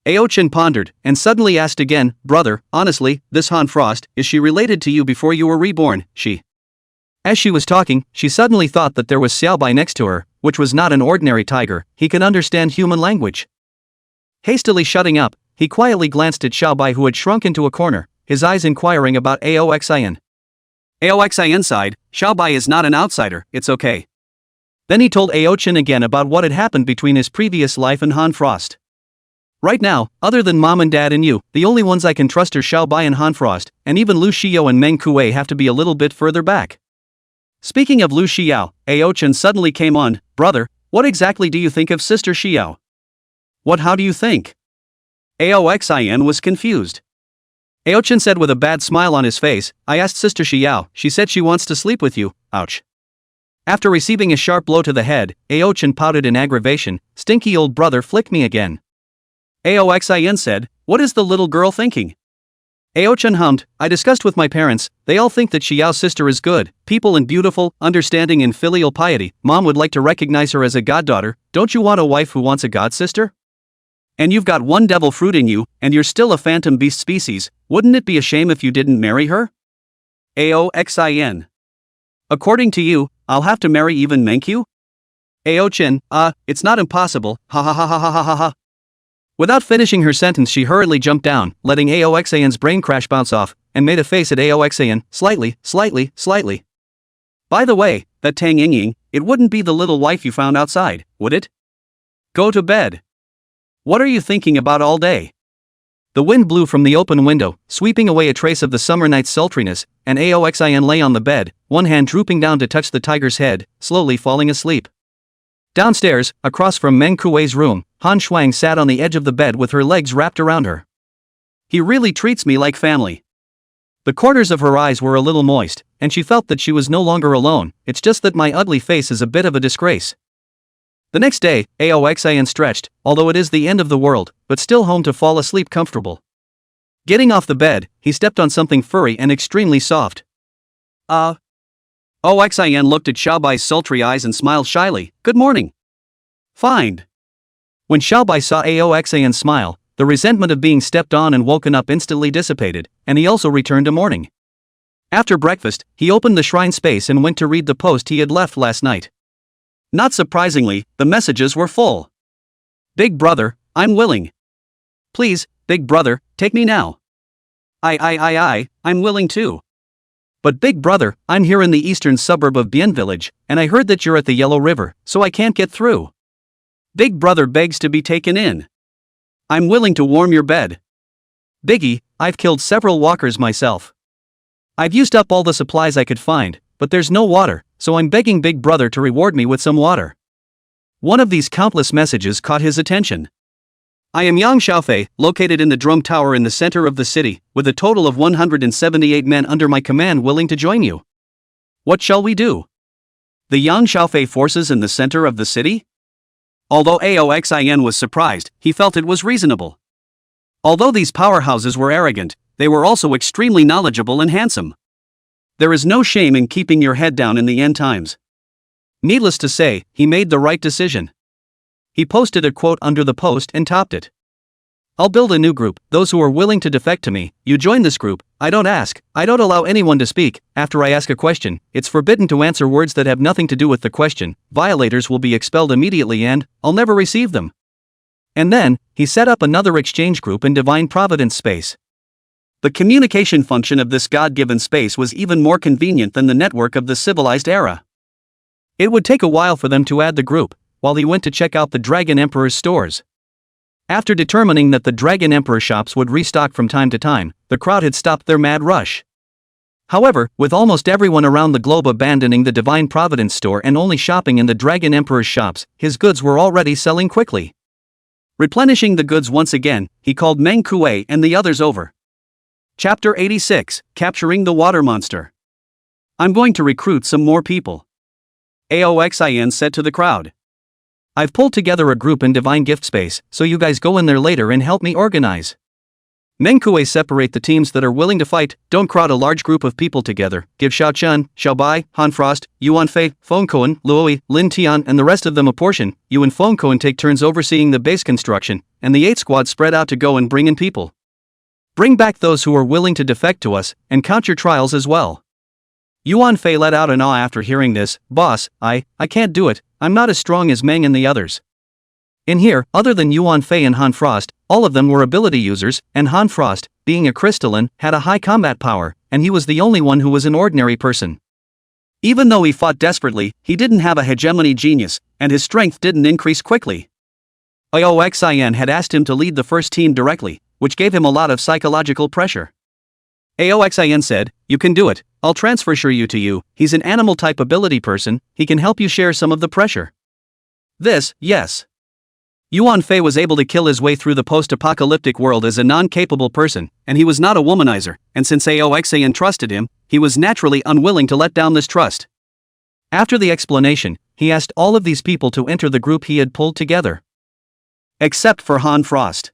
Aochin pondered, and suddenly asked again, "Brother, honestly, this Han Frost, is she related to you before you were reborn, she?" As she was talking, she suddenly thought that there was Xiaobai next to her, which was not an ordinary tiger, he could understand human language. Hastily shutting up, he quietly glanced at Xiaobai who had shrunk into a corner, his eyes inquiring about Aoxian. Aoxian sighed, "Xiaobai is not an outsider, it's okay." Then he told Aochin again about what had happened between his previous life and Han Frost. "Right now, other than Mom and Dad and you, the only ones I can trust are Xiaobai and Han Frost, and even Lu Xiao and Meng Kuei have to be a little bit further back." Speaking of Lu Xiao, Aochin suddenly came on, "Brother, what exactly do you think of Sister Xiao?" How do you think?" Aoxian was confused. Aochin said with a bad smile on his face, "I asked Sister Xiao, she said she wants to sleep with you, ouch." After receiving a sharp blow to the head, Aochin pouted in aggravation, "Stinky old brother flicked me again." Aoxian said, "What is the little girl thinking?" Aochin hummed, "I discussed with my parents, they all think that Xiao's sister is good, people and beautiful, understanding and filial piety, Mom would like to recognize her as a goddaughter, don't you want a wife who wants a god sister? And you've got one devil fruit in you, and you're still a phantom beast species, wouldn't it be a shame if you didn't marry her?" Aoxian. "According to you, I'll have to marry even Menkyu?" Aochin, it's not impossible, ha ha ha ha ha ha ha. Without finishing her sentence she hurriedly jumped down, letting Aoxian's brain crash bounce off, and made a face at Aoxian, slightly. "By the way, that Tang Yingying, it wouldn't be the little wife you found outside, would it? Go to bed. What are you thinking about all day?" The wind blew from the open window, sweeping away a trace of the summer night's sultriness, and Aoxian lay on the bed, one hand drooping down to touch the tiger's head, slowly falling asleep. Downstairs, across from Meng Kuei's room, Han Shuang sat on the edge of the bed with her legs wrapped around her. "He really treats me like family." The corners of her eyes were a little moist, and she felt that she was no longer alone, "It's just that my ugly face is a bit of a disgrace." The next day, Aoxian stretched, although it is the end of the world, but still home to fall asleep comfortable. Getting off the bed, he stepped on something furry and extremely soft. Oxian looked at Xiaobai's sultry eyes and smiled shyly, "Good morning." "Fine." When Xiaobai saw Aoxian smile, the resentment of being stepped on and woken up instantly dissipated, and he also returned to mourning. After breakfast, he opened the shrine space and went to read the post he had left last night. Not surprisingly, the messages were full. "Big brother, I'm willing. Please, big brother, take me now. I'm willing too. But big brother, I'm here in the eastern suburb of Bien Village, and I heard that you're at the Yellow River, so I can't get through. Big brother begs to be taken in. I'm willing to warm your bed. Biggie, I've killed several walkers myself. I've used up all the supplies I could find, but there's no water, so I'm begging big brother to reward me with some water." One of these countless messages caught his attention. I am Yang Xiaofei, located in the Drum Tower in the center of the city, with a total of 178 men under my command willing to join you. What shall we do? The Yang Xiaofei forces in the center of the city? Although Aoxin was surprised, he felt it was reasonable. Although these powerhouses were arrogant, they were also extremely knowledgeable and handsome. There is no shame in keeping your head down in the end times. Needless to say, he made the right decision. He posted a quote under the post and topped it. I'll build a new group, those who are willing to defect to me, you join this group, I don't ask, I don't allow anyone to speak, after I ask a question, it's forbidden to answer words that have nothing to do with the question, violators will be expelled immediately and, I'll never receive them. And then, he set up another exchange group in Divine Providence space. The communication function of this God-given space was even more convenient than the network of the civilized era. It would take a while for them to add the group, while he went to check out the Dragon Emperor's stores. After determining that the Dragon Emperor shops would restock from time to time, the crowd had stopped their mad rush. However, with almost everyone around the globe abandoning the Divine Providence store and only shopping in the Dragon Emperor's shops, his goods were already selling quickly. Replenishing the goods once again, he called Meng Kuei and the others over. Chapter 86, Capturing the Water Monster. I'm going to recruit some more people. Aoxin said to the crowd. I've pulled together a group in Divine Gift Space, so you guys go in there later and help me organize. Meng Kuei separate the teams that are willing to fight, don't crowd a large group of people together, give Xiao Chun, Xiao Bai, Han Frost, Yuan Fei, Feng Koan, Luoi, Lin Tian and the rest of them a portion, you and Feng Koan take turns overseeing the base construction, and the 8 squads spread out to go and bring in people. Bring back those who are willing to defect to us, and count your trials as well. Yuan Fei let out an awe after hearing this, boss, I can't do it, I'm not as strong as Meng and the others. In here, other than Yuan Fei and Han Frost, all of them were ability users, and Han Frost, being a crystalline, had a high combat power, and he was the only one who was an ordinary person. Even though he fought desperately, he didn't have a hegemony genius, and his strength didn't increase quickly. Aoxin had asked him to lead the first team directly, which gave him a lot of psychological pressure. Aoxin said, you can do it, I'll transfer you to you, he's an animal-type ability person, he can help you share some of the pressure. This, yes. Yuan Fei was able to kill his way through the post-apocalyptic world as a non-capable person, and he was not a womanizer, and since Aoxin trusted him, he was naturally unwilling to let down this trust. After the explanation, he asked all of these people to enter the group he had pulled together. Except for Han Frost.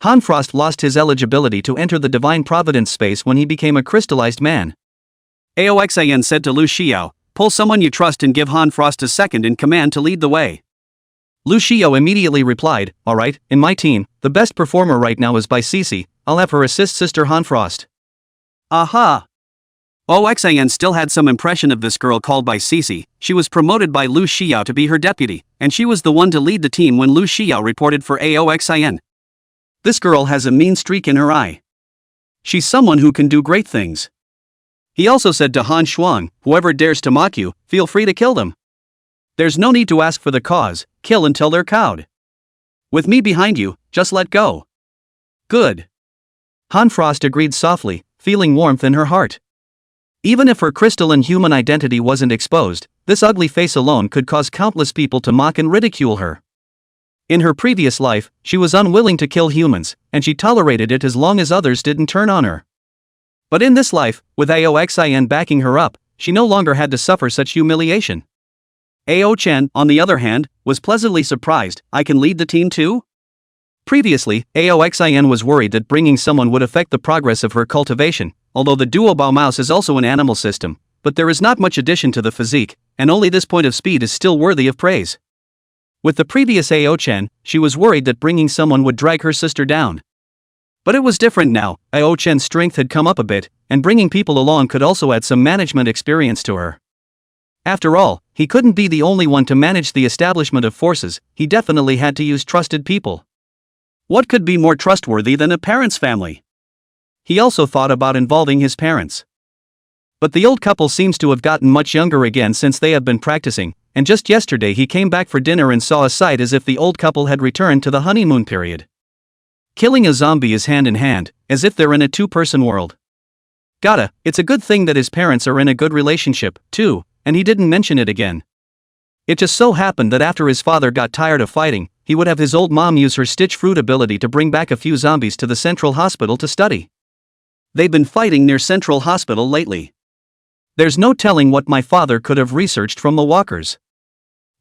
Han Frost lost his eligibility to enter the Divine Providence space when he became a crystallized man. Aoxin said to Lu Xiao, pull someone you trust and give Han Frost a second in command to lead the way. Lu Xiao immediately replied, alright, in my team, the best performer right now is Bai Cece, I'll have her assist Sister Han Frost. Aha! Aoxin still had some impression of this girl called Bai Cece, she was promoted by Lu Xiao to be her deputy, and she was the one to lead the team when Lu Xiao reported for Aoxin. This girl has a mean streak in her eye. She's someone who can do great things. He also said to Han Shuang, whoever dares to mock you, feel free to kill them. There's no need to ask for the cause, kill until they're cowed. With me behind you, just let go. Good. Han Frost agreed softly, feeling warmth in her heart. Even if her crystalline human identity wasn't exposed, this ugly face alone could cause countless people to mock and ridicule her. In her previous life, she was unwilling to kill humans, and she tolerated it as long as others didn't turn on her. But in this life, with Aoxin backing her up, she no longer had to suffer such humiliation. Ao Chen, on the other hand, was pleasantly surprised, I can lead the team too? Previously, Aoxin was worried that bringing someone would affect the progress of her cultivation, although the Duobao mouse is also an animal system, but there is not much addition to the physique, and only this point of speed is still worthy of praise. With the previous Ao Chen, she was worried that bringing someone would drag her sister down. But it was different now, Ao Chen's strength had come up a bit, and bringing people along could also add some management experience to her. After all, he couldn't be the only one to manage the establishment of forces, he definitely had to use trusted people. What could be more trustworthy than a parent's family? He also thought about involving his parents. But the old couple seems to have gotten much younger again since they have been practicing, and just yesterday he came back for dinner and saw a sight as if the old couple had returned to the honeymoon period. Killing a zombie is hand in hand, as if they're in a two-person world. It's a good thing that his parents are in a good relationship, too, and he didn't mention it again. It just so happened that after his father got tired of fighting, he would have his old mom use her stitch fruit ability to bring back a few zombies to the Central Hospital to study. They've been fighting near Central Hospital lately. There's no telling what my father could have researched from the walkers.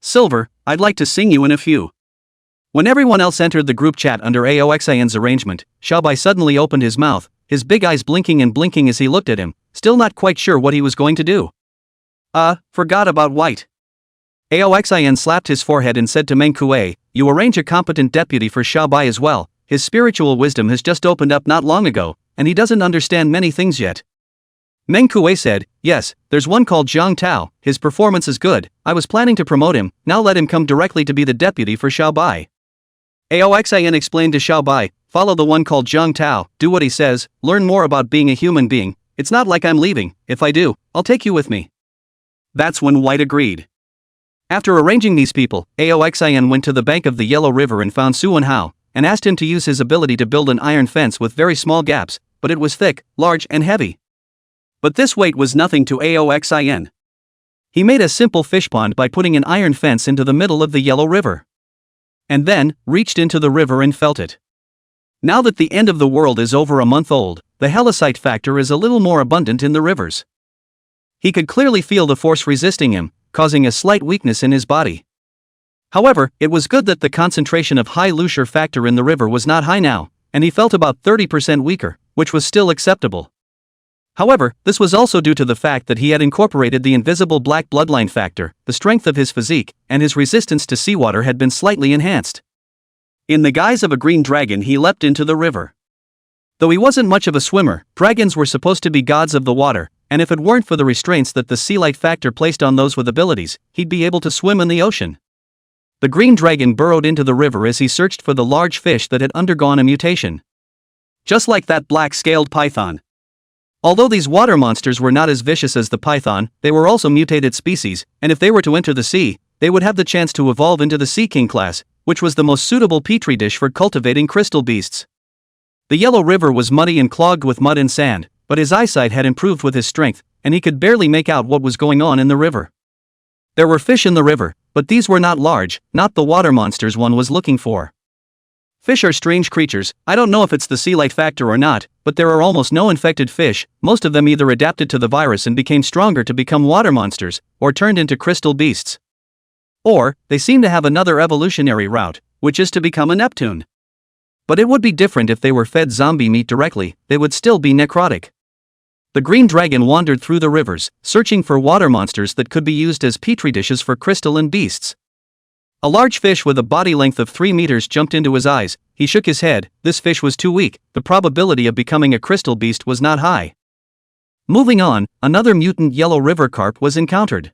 Silver, I'd like to sing you in a few. When everyone else entered the group chat under Aoxin's arrangement, Xiaobai suddenly opened his mouth, his big eyes blinking and blinking as he looked at him, still not quite sure what he was going to do. Forgot about white. Aoxin slapped his forehead and said to Meng Kuei, you arrange a competent deputy for Xiaobai as well, his spiritual wisdom has just opened up not long ago, and he doesn't understand many things yet. Meng Kuei said, yes, there's one called Zhang Tao, his performance is good, I was planning to promote him, now let him come directly to be the deputy for Xiaobai. Aoxin explained to Xiaobai, follow the one called Zhang Tao, do what he says, learn more about being a human being, it's not like I'm leaving, if I do, I'll take you with me. That's when White agreed. After arranging these people, Aoxin went to the bank of the Yellow River and found Su Wenhao, and asked him to use his ability to build an iron fence with very small gaps, but it was thick, large and heavy. But this weight was nothing to Aoxin. He made a simple fish pond by putting an iron fence into the middle of the Yellow River. And then, reached into the river and felt it. Now that the end of the world is over a month old, the helicite factor is a little more abundant in the rivers. He could clearly feel the force resisting him, causing a slight weakness in his body. However, it was good that the concentration of high Lucier factor in the river was not high now, and he felt about 30% weaker, which was still acceptable. However, this was also due to the fact that he had incorporated the invisible black bloodline factor, the strength of his physique, and his resistance to seawater had been slightly enhanced. In the guise of a green dragon he leapt into the river. Though he wasn't much of a swimmer, dragons were supposed to be gods of the water, and if it weren't for the restraints that the sea light factor placed on those with abilities, he'd be able to swim in the ocean. The green dragon burrowed into the river as he searched for the large fish that had undergone a mutation. Just like that black-scaled python. Although these water monsters were not as vicious as the python, they were also mutated species, and if they were to enter the sea, they would have the chance to evolve into the Sea King class, which was the most suitable petri dish for cultivating crystal beasts. The Yellow River was muddy and clogged with mud and sand, but his eyesight had improved with his strength, and he could barely make out what was going on in the river. There were fish in the river, but these were not large, not the water monsters one was looking for. Fish are strange creatures, I don't know if it's the sea light factor or not, but there are almost no infected fish, most of them either adapted to the virus and became stronger to become water monsters, or turned into crystal beasts. Or, they seem to have another evolutionary route, which is to become a Neptune. But it would be different if they were fed zombie meat directly, they would still be necrotic. The green dragon wandered through the rivers, searching for water monsters that could be used as petri dishes for crystalline beasts. A large fish with a body length of 3 meters jumped into his eyes, he shook his head, this fish was too weak, the probability of becoming a crystal beast was not high. Moving on, another mutant yellow river carp was encountered.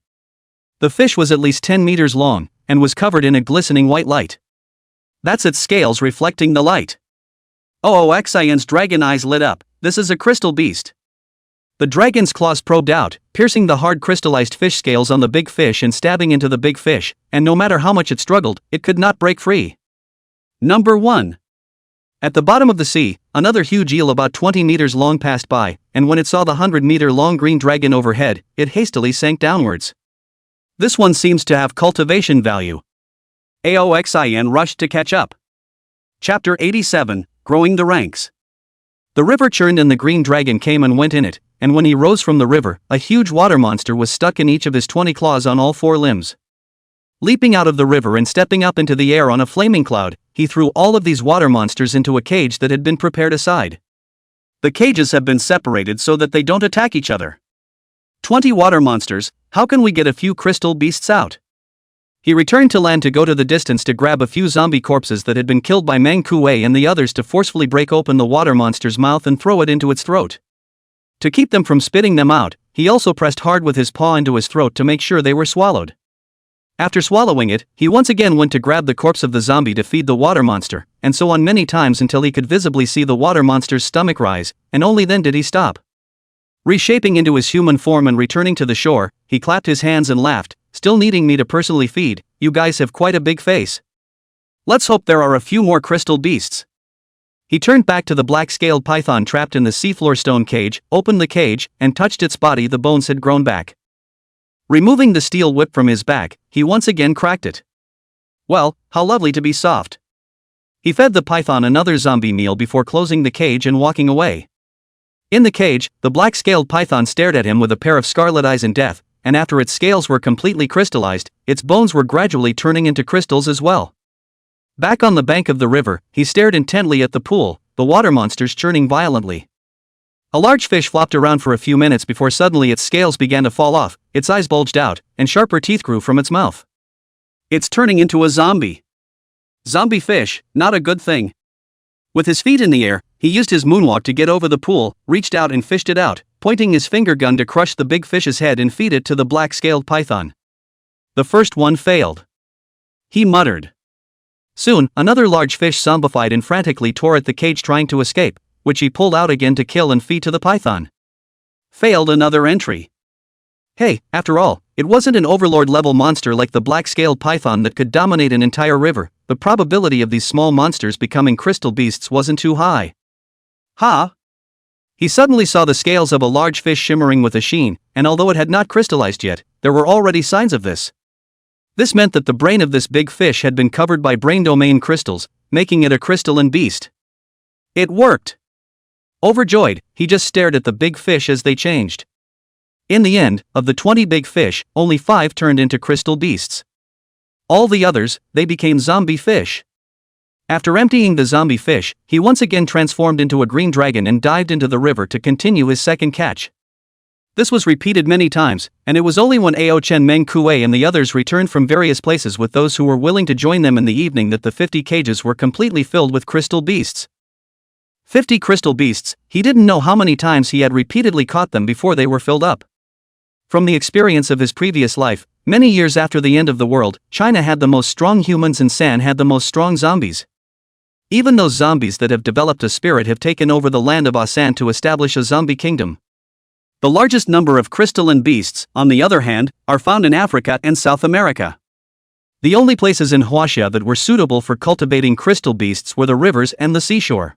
The fish was at least 10 meters long, and was covered in a glistening white light. That's its scales reflecting the light. Oxin's dragon eyes lit up, this is a crystal beast. The dragon's claws probed out, piercing the hard crystallized fish scales on the big fish and stabbing into the big fish, and no matter how much it struggled, it could not break free. Number 1. At the bottom of the sea, another huge eel about 20 meters long passed by, and when it saw the 100-meter-long green dragon overhead, it hastily sank downwards. This one seems to have cultivation value. Aoxin rushed to catch up. Chapter 87, Growing the Ranks. The river churned and the green dragon came and went in it, and when he rose from the river, a huge water monster was stuck in each of his 20 claws on all 4 limbs. Leaping out of the river and stepping up into the air on a flaming cloud, he threw all of these water monsters into a cage that had been prepared aside. The cages have been separated so that they don't attack each other. 20 water monsters, how can we get a few crystal beasts out? He returned to land to go to the distance to grab a few zombie corpses that had been killed by Meng Kuei and the others to forcefully break open the water monster's mouth and throw it into its throat. To keep them from spitting them out, he also pressed hard with his paw into his throat to make sure they were swallowed. After swallowing it, he once again went to grab the corpse of the zombie to feed the water monster, and so on many times until he could visibly see the water monster's stomach rise, and only then did he stop. Reshaping into his human form and returning to the shore, he clapped his hands and laughed, still needing me to personally feed, you guys have quite a big face. Let's hope there are a few more crystal beasts. He turned back to the black-scaled python trapped in the seafloor stone cage, opened the cage, and touched its body. The bones had grown back. Removing the steel whip from his back, he once again cracked it. Well, how lovely to be soft. He fed the python another zombie meal before closing the cage and walking away. In the cage, the black-scaled python stared at him with a pair of scarlet eyes in death, and after its scales were completely crystallized, its bones were gradually turning into crystals as well. Back on the bank of the river, he stared intently at the pool, the water monsters churning violently. A large fish flopped around for a few minutes before suddenly its scales began to fall off, its eyes bulged out, and sharper teeth grew from its mouth. It's turning into a zombie. Zombie fish, not a good thing. With his feet in the air, he used his moonwalk to get over the pool, reached out and fished it out, pointing his finger gun to crush the big fish's head and feed it to the black-scaled python. The first one failed. He muttered. Soon, another large fish zombified and frantically tore at the cage trying to escape, which he pulled out again to kill and feed to the python. Failed another entry. Hey, after all, it wasn't an overlord-level monster like the black-scaled python that could dominate an entire river. The probability of these small monsters becoming crystal beasts wasn't too high. Ha! He suddenly saw the scales of a large fish shimmering with a sheen, and although it had not crystallized yet, there were already signs of this. This meant that the brain of this big fish had been covered by brain domain crystals, making it a crystalline beast. It worked! Overjoyed, he just stared at the big fish as they changed. In the end, of the 20 big fish, only 5 turned into crystal beasts. All the others, they became zombie fish. After emptying the zombie fish, he once again transformed into a green dragon and dived into the river to continue his second catch. This was repeated many times, and it was only when Ao Chen Meng Kuei and the others returned from various places with those who were willing to join them in the evening that the 50 cages were completely filled with crystal beasts. 50 crystal beasts, he didn't know how many times he had repeatedly caught them before they were filled up. From the experience of his previous life, many years after the end of the world, China had the most strong humans and San had the most strong zombies. Even those zombies that have developed a spirit have taken over the land of Asan to establish a zombie kingdom. The largest number of crystalline beasts, on the other hand, are found in Africa and South America. The only places in Huaxia that were suitable for cultivating crystal beasts were the rivers and the seashore.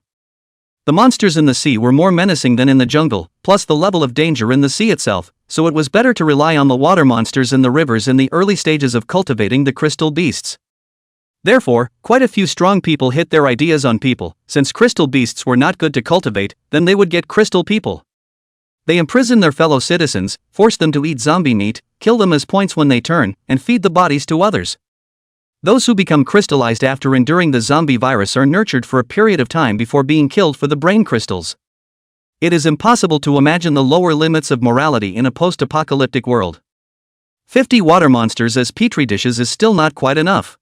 The monsters in the sea were more menacing than in the jungle, plus the level of danger in the sea itself, so it was better to rely on the water monsters in the rivers in the early stages of cultivating the crystal beasts. Therefore, quite a few strong people hit their ideas on people. Since crystal beasts were not good to cultivate, then they would get crystal people. They imprison their fellow citizens, force them to eat zombie meat, kill them as points when they turn, and feed the bodies to others. Those who become crystallized after enduring the zombie virus are nurtured for a period of time before being killed for the brain crystals. It is impossible to imagine the lower limits of morality in a post-apocalyptic world. 50 water monsters as petri dishes is still not quite enough.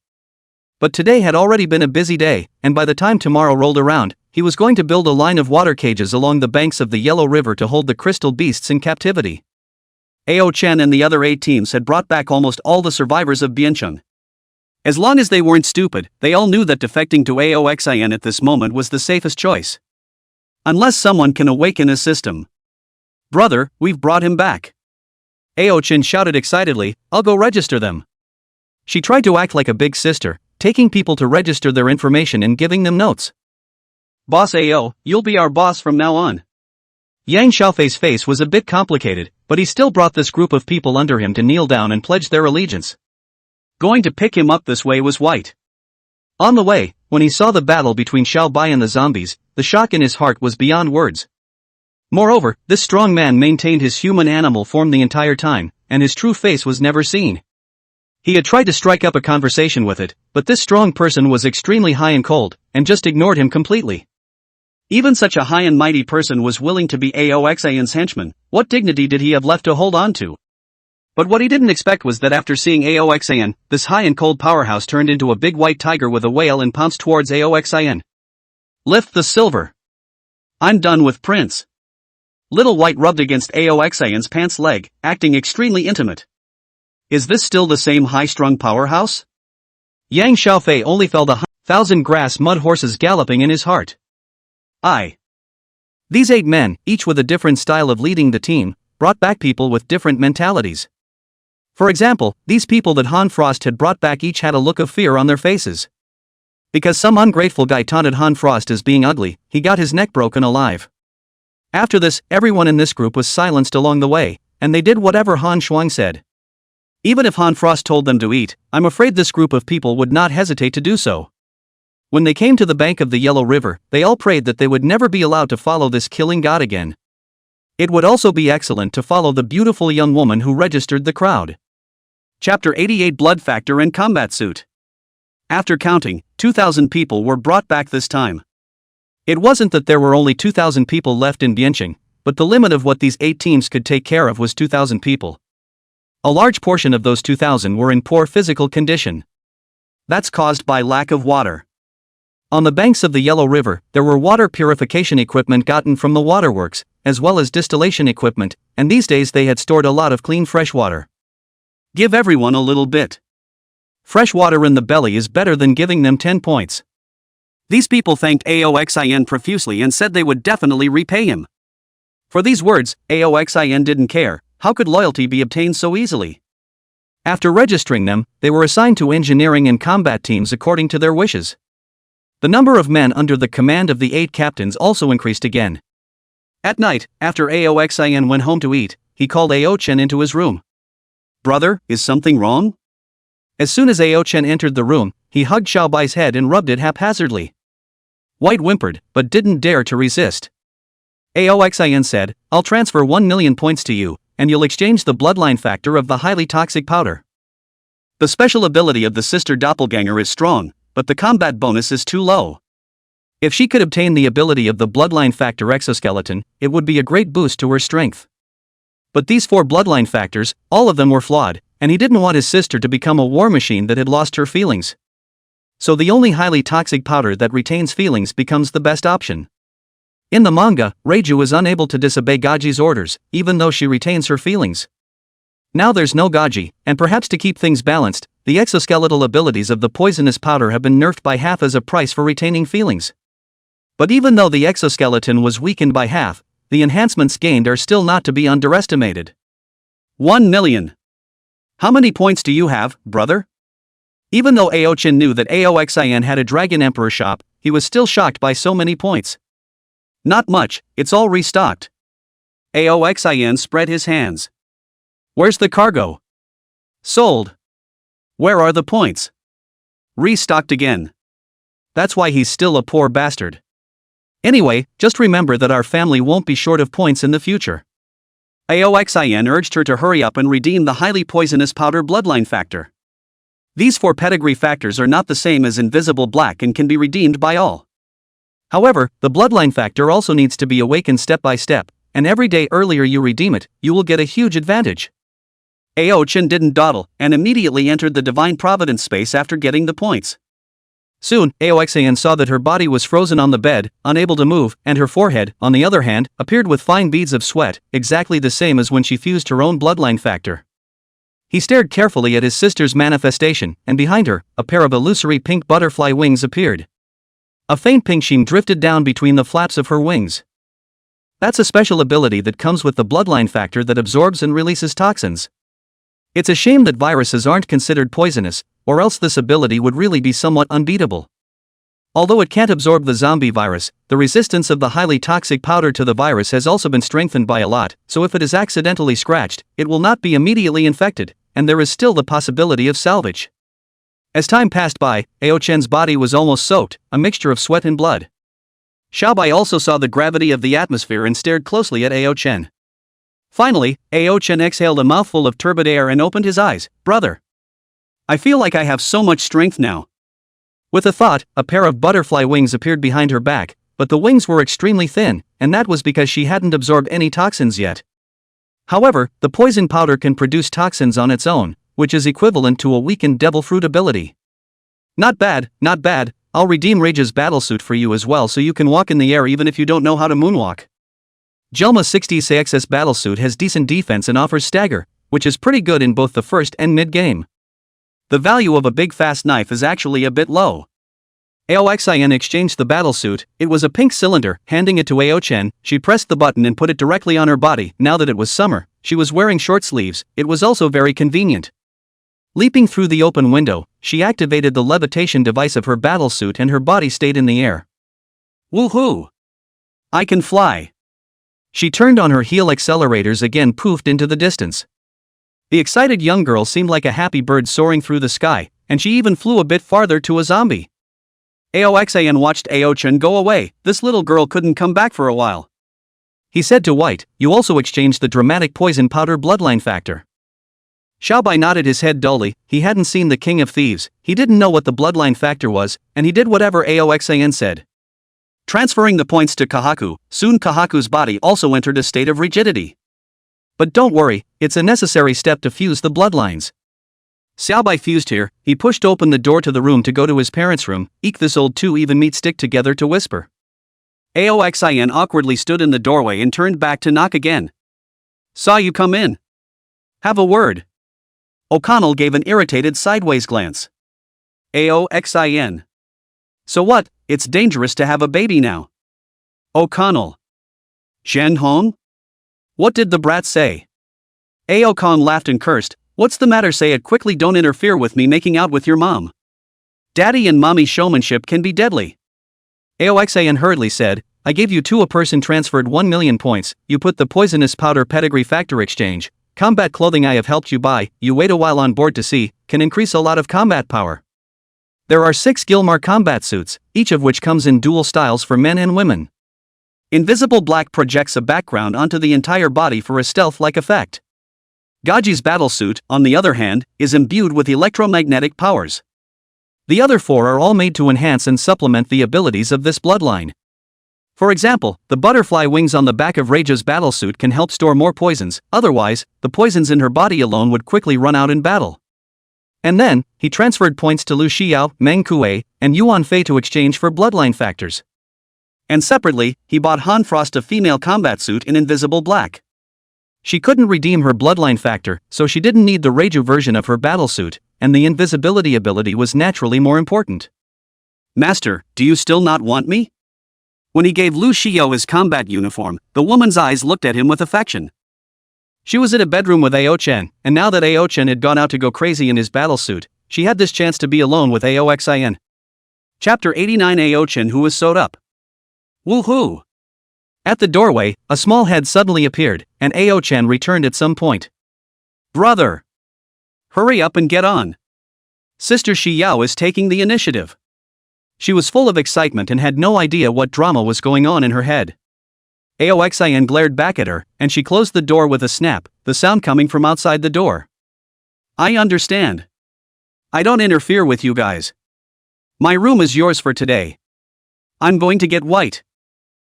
But today had already been a busy day, and by the time tomorrow rolled around, he was going to build a line of water cages along the banks of the Yellow River to hold the crystal beasts in captivity. Ao Chen and the other 8 teams had brought back almost all the survivors of Biancheng. As long as they weren't stupid, they all knew that defecting to AOXIN at this moment was the safest choice. Unless someone can awaken his system. Brother, we've brought him back. Ao Chen shouted excitedly, I'll go register them. She tried to act like a big sister, taking people to register their information and giving them notes. Boss AO, you'll be our boss from now on. Yang Xiaofei's face was a bit complicated, but he still brought this group of people under him to kneel down and pledge their allegiance. Going to pick him up this way was White. On the way, when he saw the battle between Xiao Bai and the zombies, the shock in his heart was beyond words. Moreover, this strong man maintained his human animal form the entire time, and his true face was never seen. He had tried to strike up a conversation with it, but this strong person was extremely high and cold, and just ignored him completely. Even such a high and mighty person was willing to be AOXIN's henchman. What dignity did he have left to hold on to? But what he didn't expect was that after seeing AOXIN, this high and cold powerhouse turned into a big white tiger with a wail and pounced towards AOXIN. Lift the silver. I'm done with Prince. Little White rubbed against AOXIN's pants leg, acting extremely intimate. Is this still the same high-strung powerhouse? Yang Xiaofei only felt 1,000 grass mud horses galloping in his heart. These 8 men, each with a different style of leading the team, brought back people with different mentalities. For example, these people that Han Frost had brought back each had a look of fear on their faces. Because some ungrateful guy taunted Han Frost as being ugly, he got his neck broken alive. After this, everyone in this group was silenced along the way, and they did whatever Han Shuang said. Even if Han Frost told them to eat, I'm afraid this group of people would not hesitate to do so. When they came to the bank of the Yellow River, they all prayed that they would never be allowed to follow this killing god again. It would also be excellent to follow the beautiful young woman who registered the crowd. Chapter 88 Blood Factor and Combat Suit. After counting, 2,000 people were brought back this time. It wasn't that there were only 2,000 people left in Biancheng, but the limit of what these 8 teams could take care of was 2,000 people. A large portion of those 2,000 were in poor physical condition. That's caused by lack of water. On the banks of the Yellow River, there were water purification equipment gotten from the waterworks, as well as distillation equipment, and these days they had stored a lot of clean fresh water. Give everyone a little bit. Fresh water in the belly is better than giving them 10 points. These people thanked Aoxin profusely and said they would definitely repay him. For these words, Aoxin didn't care. How could loyalty be obtained so easily? After registering them, they were assigned to engineering and combat teams according to their wishes. The number of men under the command of the 8 captains also increased again. At night, after Aoxin went home to eat, he called Aochen into his room. Brother, is something wrong? As soon as Aochen entered the room, he hugged Xiaobai's head and rubbed it haphazardly. White whimpered, but didn't dare to resist. Aoxin said, I'll transfer 1 million points to you, and you'll exchange the bloodline factor of the highly toxic powder. The special ability of the sister doppelganger is strong, but the combat bonus is too low. If she could obtain the ability of the bloodline factor exoskeleton, it would be a great boost to her strength. But these 4 bloodline factors, all of them were flawed, and he didn't want his sister to become a war machine that had lost her feelings. So the only highly toxic powder that retains feelings becomes the best option. In the manga, Reiju is unable to disobey Gaji's orders, even though she retains her feelings. Now there's no Gaji, and perhaps to keep things balanced, the exoskeletal abilities of the poisonous powder have been nerfed by half as a price for retaining feelings. But even though the exoskeleton was weakened by half, the enhancements gained are still not to be underestimated. 1 million. How many points do you have, brother? Even though Aochin knew that Aoxin had a Dragon Emperor shop, he was still shocked by so many points. Not much, it's all restocked. Aoxin spread his hands. Where's the cargo? Sold. Where are the points? Restocked again. That's why he's still a poor bastard. Anyway, just remember that our family won't be short of points in the future. Aoxin urged her to hurry up and redeem the highly poisonous powder bloodline factor. These 4 pedigree factors are not the same as invisible black and can be redeemed by all. However, the bloodline factor also needs to be awakened step by step, and every day earlier you redeem it, you will get a huge advantage. Aochin didn't dawdle, and immediately entered the Divine Providence space after getting the points. Soon, Aoxin saw that her body was frozen on the bed, unable to move, and her forehead, on the other hand, appeared with fine beads of sweat, exactly the same as when she fused her own bloodline factor. He stared carefully at his sister's manifestation, and behind her, a pair of illusory pink butterfly wings appeared. A faint pink sheen drifted down between the flaps of her wings. That's a special ability that comes with the bloodline factor that absorbs and releases toxins. It's a shame that viruses aren't considered poisonous, or else this ability would really be somewhat unbeatable. Although it can't absorb the zombie virus, the resistance of the highly toxic powder to the virus has also been strengthened by a lot, so if it is accidentally scratched, it will not be immediately infected, and there is still the possibility of salvage. As time passed by, Aochen's body was almost soaked, a mixture of sweat and blood. Xiaobai also saw the gravity of the atmosphere and stared closely at Aochen. Finally, Aochen exhaled a mouthful of turbid air and opened his eyes. Brother. I feel like I have so much strength now. With a thought, a pair of butterfly wings appeared behind her back, but the wings were extremely thin, and that was because she hadn't absorbed any toxins yet. However, the poison powder can produce toxins on its own, which is equivalent to a weakened devil fruit ability. Not bad, not bad. I'll redeem Rage's battlesuit for you as well so you can walk in the air even if you don't know how to moonwalk. Jelma 60's AXS battlesuit has decent defense and offers stagger, which is pretty good in both the first and mid-game. The value of a big fast knife is actually a bit low. Aoxin exchanged the battlesuit. It was a pink cylinder. Handing it to Aochen, she pressed the button and put it directly on her body. Now that it was summer, she was wearing short sleeves. It was also very convenient. Leaping through the open window, she activated the levitation device of her battlesuit and her body stayed in the air. Woohoo! I can fly! She turned on her heel accelerators again, poofed into the distance. The excited young girl seemed like a happy bird soaring through the sky, and she even flew a bit farther to a zombie. Aoxan watched Aochan go away. This little girl couldn't come back for a while. He said to White, "You also exchanged the dramatic poison powder bloodline factor." Xiaobai nodded his head dully. He hadn't seen the King of Thieves, he didn't know what the bloodline factor was, and he did whatever Aoxan said. Transferring the points to Kahaku, soon Kahaku's body also entered a state of rigidity. But don't worry, it's a necessary step to fuse the bloodlines. Xiaobai fused here. He pushed open the door to the room to go to his parents' room. Eek, this old two even meat stick together to whisper. Aoxin awkwardly stood in the doorway and turned back to knock again. "Saw you come in. Have a word." O'Connell gave an irritated sideways glance. Aoxin. "So what, it's dangerous to have a baby now." O'Connell. "Shen Hong? What did the brat say?" Aocon laughed and cursed. "What's the matter? Say it quickly, don't interfere with me making out with your mom. Daddy and mommy showmanship can be deadly." Aoxan hurriedly said, "I gave you 2 a person transferred 1 million points, you put the poisonous powder pedigree factor exchange, combat clothing I have helped you buy, you wait a while on board to see, can increase a lot of combat power. There are 6 Gilmar combat suits, each of which comes in dual styles for men and women. Invisible black projects a background onto the entire body for a stealth-like effect. Gaji's battlesuit, on the other hand, is imbued with electromagnetic powers. The other 4 are all made to enhance and supplement the abilities of this bloodline. For example, the butterfly wings on the back of Reija's battlesuit can help store more poisons, otherwise, the poisons in her body alone would quickly run out in battle." And then, he transferred points to Lu Xiao, Meng Kuei, and Yuan Fei to exchange for bloodline factors. And separately, he bought Han Frost a female combat suit in invisible black. She couldn't redeem her bloodline factor, so she didn't need the Reiju version of her battlesuit, and the invisibility ability was naturally more important. "Master, do you still not want me?" When he gave Lu Xiao his combat uniform, the woman's eyes looked at him with affection. She was in a bedroom with Aochan, and now that Aochan had gone out to go crazy in his battlesuit, she had this chance to be alone with Aoxin. Chapter 89. Aochan who was sewed up. Woohoo! At the doorway, a small head suddenly appeared, and Aochan returned at some point. "Brother! Hurry up and get on. Sister Xiao is taking the initiative." She was full of excitement and had no idea what drama was going on in her head. Aoxin glared back at her, and she closed the door with a snap, the sound coming from outside the door. "I understand. I don't interfere with you guys. My room is yours for today. I'm going to get White."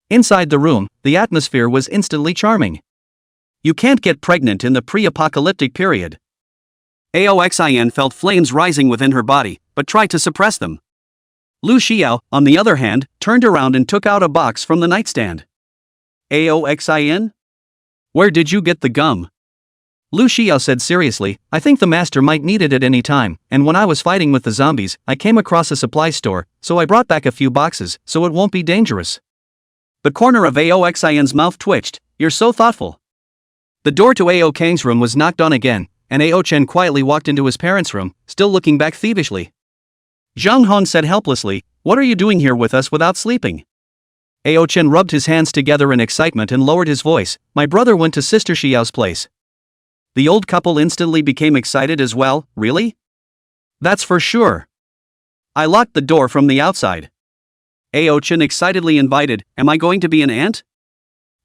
Inside the room, the atmosphere was instantly charming. You can't get pregnant in the pre-apocalyptic period. Aoxin felt flames rising within her body, but tried to suppress them. Lu Xiao, on the other hand, turned around and took out a box from the nightstand. "Aoxin? Where did you get the gum?" Lu Xiao said seriously, "I think the master might need it at any time, and when I was fighting with the zombies, I came across a supply store, so I brought back a few boxes, so it won't be dangerous." The corner of Aoxin's mouth twitched. "You're so thoughtful." The door to Ao Kang's room was knocked on again, and Aochan quietly walked into his parents' room, still looking back thievishly. Zhang Hong said helplessly, "What are you doing here with us without sleeping?" Aochan rubbed his hands together in excitement and lowered his voice, "My brother went to Sister Xiao's place." The old couple instantly became excited as well. "Really?" "That's for sure. I locked the door from the outside." Aochan excitedly invited, "Am I going to be an aunt?"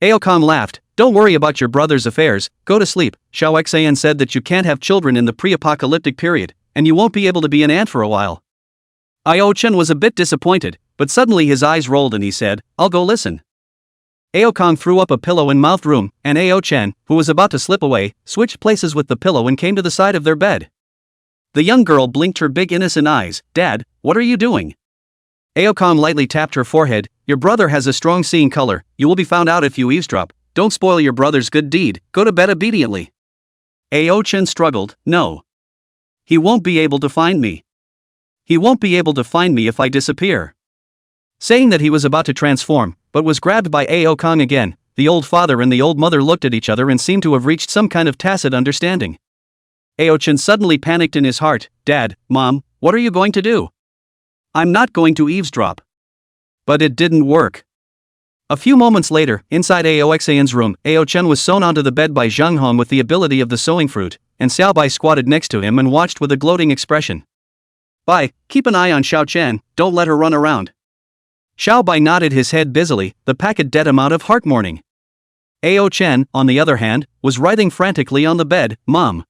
Aocon laughed, "Don't worry about your brother's affairs, go to sleep. Xiaoxan said that you can't have children in the pre-apocalyptic period, and you won't be able to be an aunt for a while." Aochan was a bit disappointed, but suddenly his eyes rolled and he said, "I'll go listen." Aocon threw up a pillow and mouthed room, and Aochan, who was about to slip away, switched places with the pillow and came to the side of their bed. The young girl blinked her big innocent eyes. "Dad, what are you doing?" Aocon lightly tapped her forehead. "Your brother has a strong seeing color, you will be found out if you eavesdrop. Don't spoil your brother's good deed, go to bed obediently." Aochan struggled. "No. He won't be able to find me. He won't be able to find me if I disappear." Saying that he was about to transform, but was grabbed by Aocon again, the old father and the old mother looked at each other and seemed to have reached some kind of tacit understanding. Aochan suddenly panicked in his heart. "Dad, Mom, what are you going to do?" "I'm not going to eavesdrop." But it didn't work. A few moments later, inside Aoxin's room, Aochan was sewn onto the bed by Zhang Hong with the ability of the sewing fruit. and Xiaobai squatted next to him and watched with a gloating expression. Bai, keep an eye on Xiao Chen, don't let her run around. Xiaobai nodded his head busily, the packet dead amount of heart mourning. Ao Chen, on the other hand, was writhing frantically on the bed. Mom.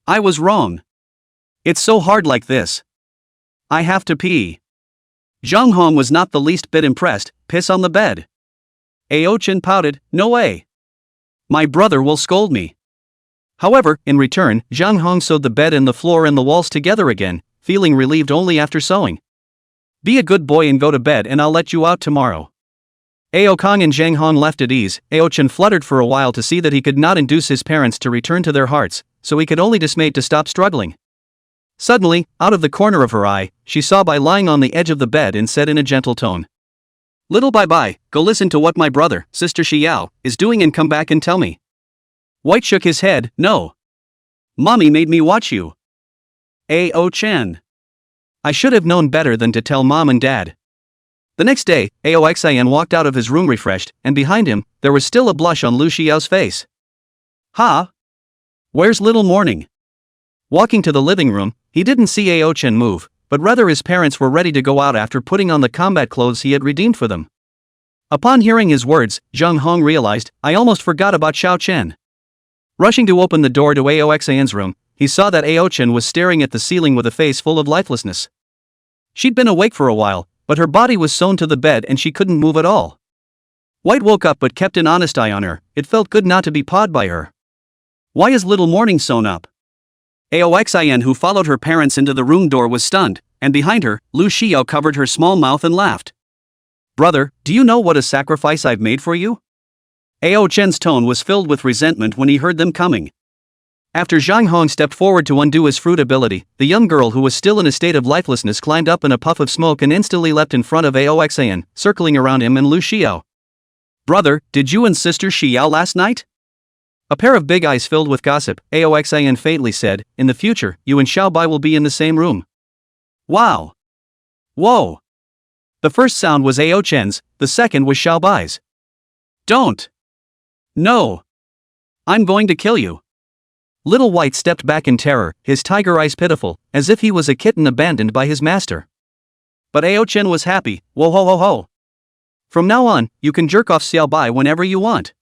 I was wrong. It's so hard like this. I have to pee. Zhang Hong was not the least bit impressed. Piss on the bed. Ao Chen pouted, no way. My brother will scold me. However, in return, Zhang Hong sewed the bed and the floor and the walls together again, feeling relieved only after sewing. Be a good boy and go to bed and I'll let you out tomorrow. Ao Kong and Zhang Hong left at ease. Ao Chen fluttered for a while to see that he could not induce his parents to return to their hearts, so he could only dismayed to stop struggling. Suddenly, out of the corner of her eye, she saw Bai lying on the edge of the bed and said in a gentle tone. Little Bai, go listen to what my brother, Sister Xiao, is doing and come back and tell me. White shook his head, no. Mommy made me watch you. Ao Chen. I should have known better than to tell Mom and Dad. The next day, Ao Xian walked out of his room refreshed, and behind him, there was still a blush on Lu Xiao's face. Ha! Where's little morning? Walking to the living room, he didn't see Ao Chen move, but rather his parents were ready to go out after putting on the combat clothes he had redeemed for them. Upon hearing his words, Zhang Hong realized, I almost forgot about Xiao Chen. Rushing to open the door to Ao Xian's room, he saw that Ao Chen was staring at the ceiling with a face full of lifelessness. She'd been awake for a while, but her body was sewn to the bed and she couldn't move at all. White woke up but kept an honest eye on her. It felt good not to be pawed by her. Why is little morning sewn up? Ao Xian, who followed her parents into the room door, was stunned, and behind her, Lu Xiao covered her small mouth and laughed. Brother, do you know what a sacrifice I've made for you? Ao Chen's tone was filled with resentment when he heard them coming. After Zhang Hong stepped forward to undo his fruit ability, the young girl who was still in a state of lifelessness climbed up in a puff of smoke and instantly leapt in front of Ao Xian, circling around him and Lu Xiao. Brother, did you and Sister Xiao last night? A pair of big eyes filled with gossip, Ao Xian faintly said, in the future, you and Xiao Bai will be in the same room. Wow. Whoa. The first sound was Ao Chen's, the second was Xiao Bai's. Don't. No. I'm going to kill you. Little White stepped back in terror, his tiger eyes pitiful, as if he was a kitten abandoned by his master. But Ao Chen was happy. Whoa ho ho ho. From now on, you can jerk off Xiao Bai whenever you want.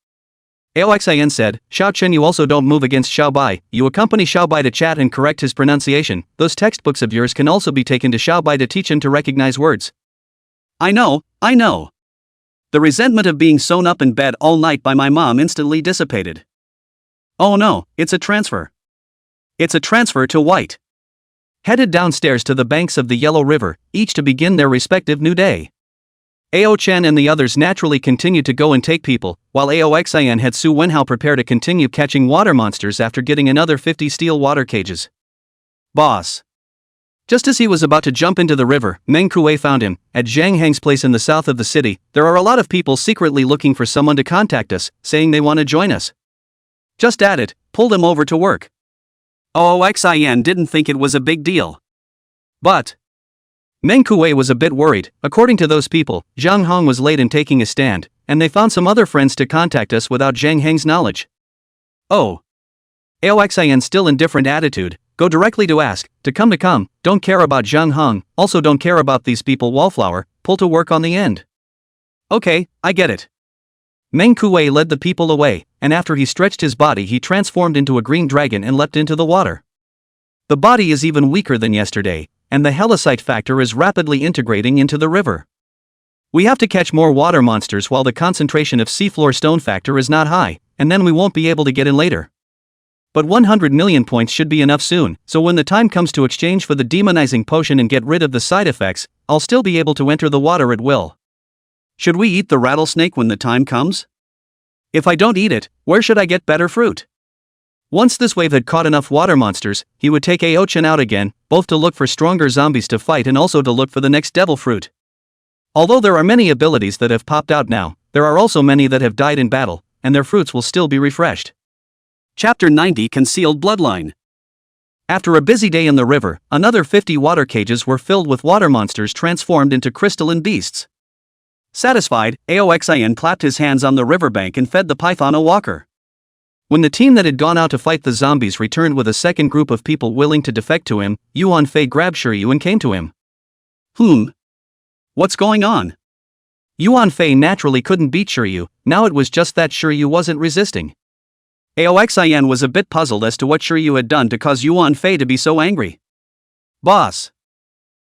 Ao Xian said, Xiao Chen, you also don't move against Xiao Bai, you accompany Xiao Bai to chat and correct his pronunciation. Those textbooks of yours can also be taken to Xiao Bai to teach him to recognize words. I know. The resentment of being sewn up in bed all night by my mom instantly dissipated. Oh no, it's a transfer. It's a transfer to White. Headed downstairs to the banks of the Yellow River, each to begin their respective new day. Ao Chen and the others naturally continued to go and take people, while Ao Xian had Su Wenhao prepare to continue catching water monsters after getting another 50 steel water cages. Boss. Just as he was about to jump into the river, Meng Kuei found him. At Zhang Heng's place in the south of the city, there are a lot of people secretly looking for someone to contact us, saying they want to join us. Just at it, pull them over to work. Ao Xian didn't think it was a big deal. But Meng Kuei was a bit worried. According to those people, Zhang Hong was late in taking a stand, and they found some other friends to contact us without Zhang Heng's knowledge. Oh. Ao Xian still in different attitude, go directly to ask, to come, don't care about Zhang Hong, also don't care about these people Wallflower, pull to work on the end. Okay, I get it. Meng Kuei led the people away, and after he stretched his body he transformed into a green dragon and leapt into the water. The body is even weaker than yesterday, and the helicite factor is rapidly integrating into the river. We have to catch more water monsters while the concentration of seafloor stone factor is not high, and then we won't be able to get in later. But 100 million points should be enough soon, so when the time comes to exchange for the demonizing potion and get rid of the side effects, I'll still be able to enter the water at will. Should we eat the rattlesnake when the time comes? If I don't eat it, where should I get better fruit? Once this wave had caught enough water monsters, he would take Ao Chen out again, both to look for stronger zombies to fight and also to look for the next devil fruit. Although there are many abilities that have popped out now, there are also many that have died in battle, and their fruits will still be refreshed. Chapter 90 Concealed Bloodline. After a busy day in the river, another 50 water cages were filled with water monsters transformed into crystalline beasts. Satisfied, Ao Xian clapped his hands on the riverbank and fed the python a walker. When the team that had gone out to fight the zombies returned with a second group of people willing to defect to him, Yuan Fei grabbed Shiryu and came to him. What's going on? Yuan Fei naturally couldn't beat Shiryu, now it was just that Shiryu wasn't resisting. Aoxin was a bit puzzled as to what Shiryu had done to cause Yuan Fei to be so angry. Boss.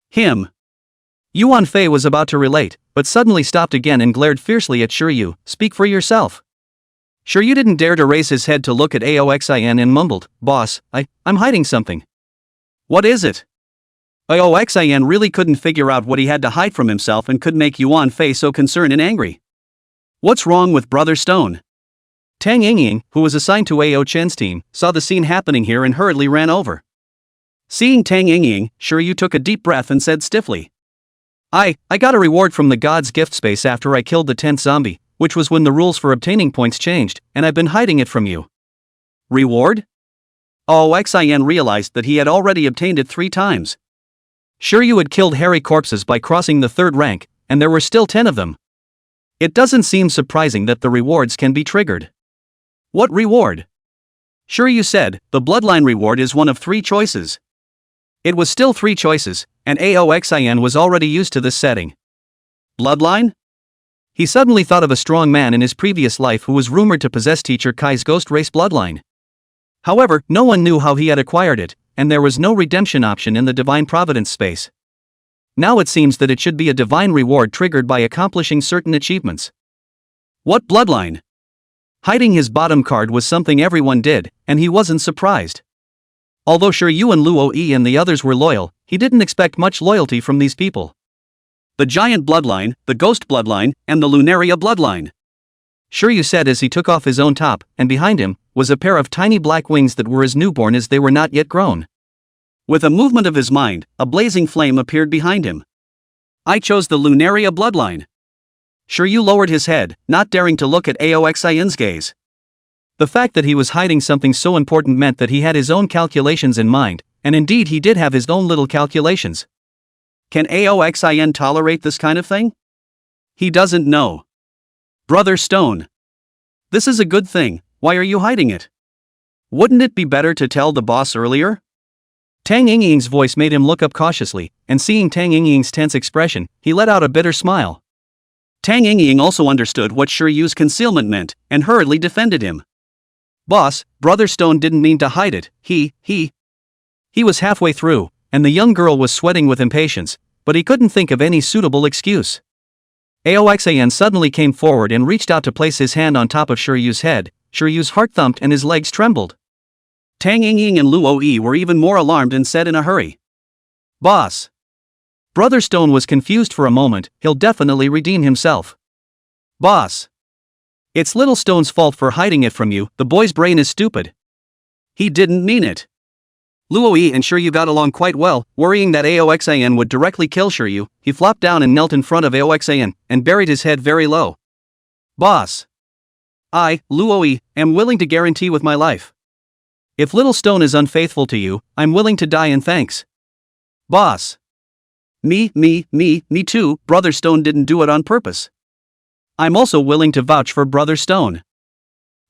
Him. Yuan Fei was about to relate, but suddenly stopped again and glared fiercely at Shiryu. Speak for yourself. Shiryu didn't dare to raise his head to look at Aoxin and mumbled, Boss, I'm hiding something. What is it? Aoxin really couldn't figure out what he had to hide from himself and could make Yuan Fei so concerned and angry. What's wrong with Brother Stone? Tang Yingying, who was assigned to Ao Chen's team, saw the scene happening here and hurriedly ran over. Seeing Tang Yingying, Shiryu took a deep breath and said stiffly. I got a reward from the god's gift space after I killed the 10th zombie, which was when the rules for obtaining points changed, and I've been hiding it from you. Reward? Aoxin realized that he had already obtained it 3 times. Shiryu had killed hairy corpses by crossing the 3rd rank, and there were still 10 of them. It doesn't seem surprising that the rewards can be triggered. What reward? Shiryu said, the bloodline reward is one of 3 choices. It was still 3 choices, and Aoxin was already used to this setting. Bloodline? He suddenly thought of a strong man in his previous life who was rumored to possess Teacher Kai's ghost race bloodline. However, no one knew how he had acquired it, and there was no redemption option in the Divine Providence space. Now it seems that it should be a divine reward triggered by accomplishing certain achievements. What bloodline? Hiding his bottom card was something everyone did, and he wasn't surprised. Although Shiryu and Luo Yi and the others were loyal, he didn't expect much loyalty from these people. The giant bloodline, the ghost bloodline, and the Lunaria bloodline. Shiryu said as he took off his own top, and behind him was a pair of tiny black wings that were as newborn as they were not yet grown. With a movement of his mind, a blazing flame appeared behind him. I chose the Lunaria bloodline. Shiryu lowered his head, not daring to look at Aoxin's gaze. The fact that he was hiding something so important meant that he had his own calculations in mind, and indeed he did have his own little calculations. Can Aoxin tolerate this kind of thing? He doesn't know. Brother Stone. This is a good thing, why are you hiding it? Wouldn't it be better to tell the boss earlier? Tang Yingying's voice made him look up cautiously, and seeing Tang Yingying's tense expression, he let out a bitter smile. Tang Yingying also understood what Shiryu's concealment meant, and hurriedly defended him. Boss, Brother Stone didn't mean to hide it, he was halfway through, and the young girl was sweating with impatience, but he couldn't think of any suitable excuse. Aoxin suddenly came forward and reached out to place his hand on top of Shiryu's head. Shiryu's heart thumped and his legs trembled. Tang Yingying and Luo Yi were even more alarmed and said in a hurry. Boss. Brother Stone was confused for a moment, he'll definitely redeem himself. Boss. It's Little Stone's fault for hiding it from you, the boy's brain is stupid. He didn't mean it. Luo Yi and Shiryu got along quite well, worrying that Aoxin would directly kill Shiryu. He flopped down and knelt in front of Aoxin, and buried his head very low. Boss. I, Luo Yi, am willing to guarantee with my life. If Little Stone is unfaithful to you, I'm willing to die in thanks. Boss. Me too, Brother Stone didn't do it on purpose. I'm also willing to vouch for Brother Stone.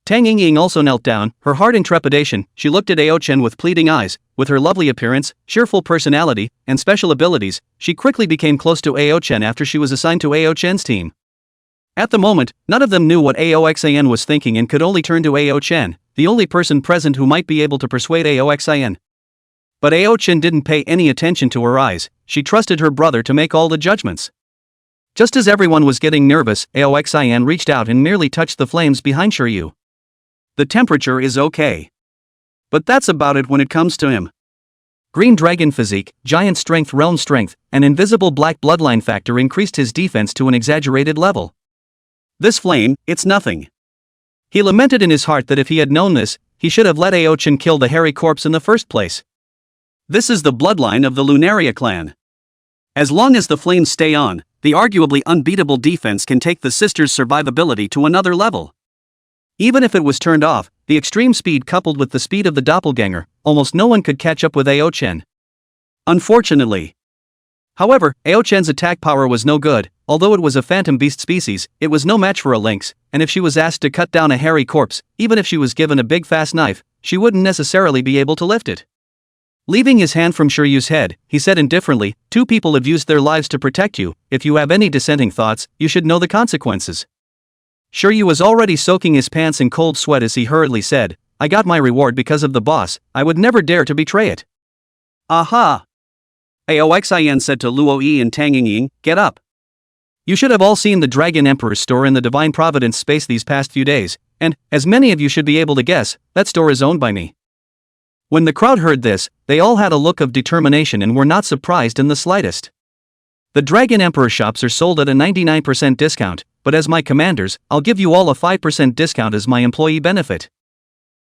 Tang Yingying also knelt down, her heart in trepidation. She looked at Ao Chen with pleading eyes. With her lovely appearance, cheerful personality, and special abilities, she quickly became close to Ao Chen after she was assigned to Ao Chen's team. At the moment, none of them knew what Aoxin was thinking and could only turn to Ao Chen, the only person present who might be able to persuade Aoxin. But Ao Chen didn't pay any attention to her eyes, she trusted her brother to make all the judgments. Just as everyone was getting nervous, Aoxin reached out and merely touched the flames behind Shiryu. The temperature is okay. But that's about it when it comes to him. Green dragon physique, giant strength, realm strength, and invisible black bloodline factor increased his defense to an exaggerated level. This flame, it's nothing. He lamented in his heart that if he had known this, he should have let Ao Chen kill the hairy corpse in the first place. This is the bloodline of the Lunaria clan. As long as the flames stay on, the arguably unbeatable defense can take the sisters' survivability to another level. Even if it was turned off, the extreme speed coupled with the speed of the doppelganger, almost no one could catch up with Ao Chen. Unfortunately, However, Ao-chan's attack power was no good. Although it was a phantom beast species, it was no match for a lynx, and if she was asked to cut down a hairy corpse, even if she was given a big fast knife, she wouldn't necessarily be able to lift it. Leaving his hand from Shiryu's head, he said indifferently, "Two people have used their lives to protect you. If you have any dissenting thoughts, you should know the consequences." Shiryu was already soaking his pants in cold sweat as he hurriedly said, "I got my reward because of the boss. I would never dare to betray it." "Aha!" Aoxin said to Luo Yi and Tang Ying, "Get up. You should have all seen the Dragon Emperor's store in the Divine Providence space these past few days, and, as many of you should be able to guess, that store is owned by me." When the crowd heard this, they all had a look of determination and were not surprised in the slightest. "The Dragon Emperor shops are sold at a 99% discount, but as my commanders, I'll give you all a 5% discount as my employee benefit."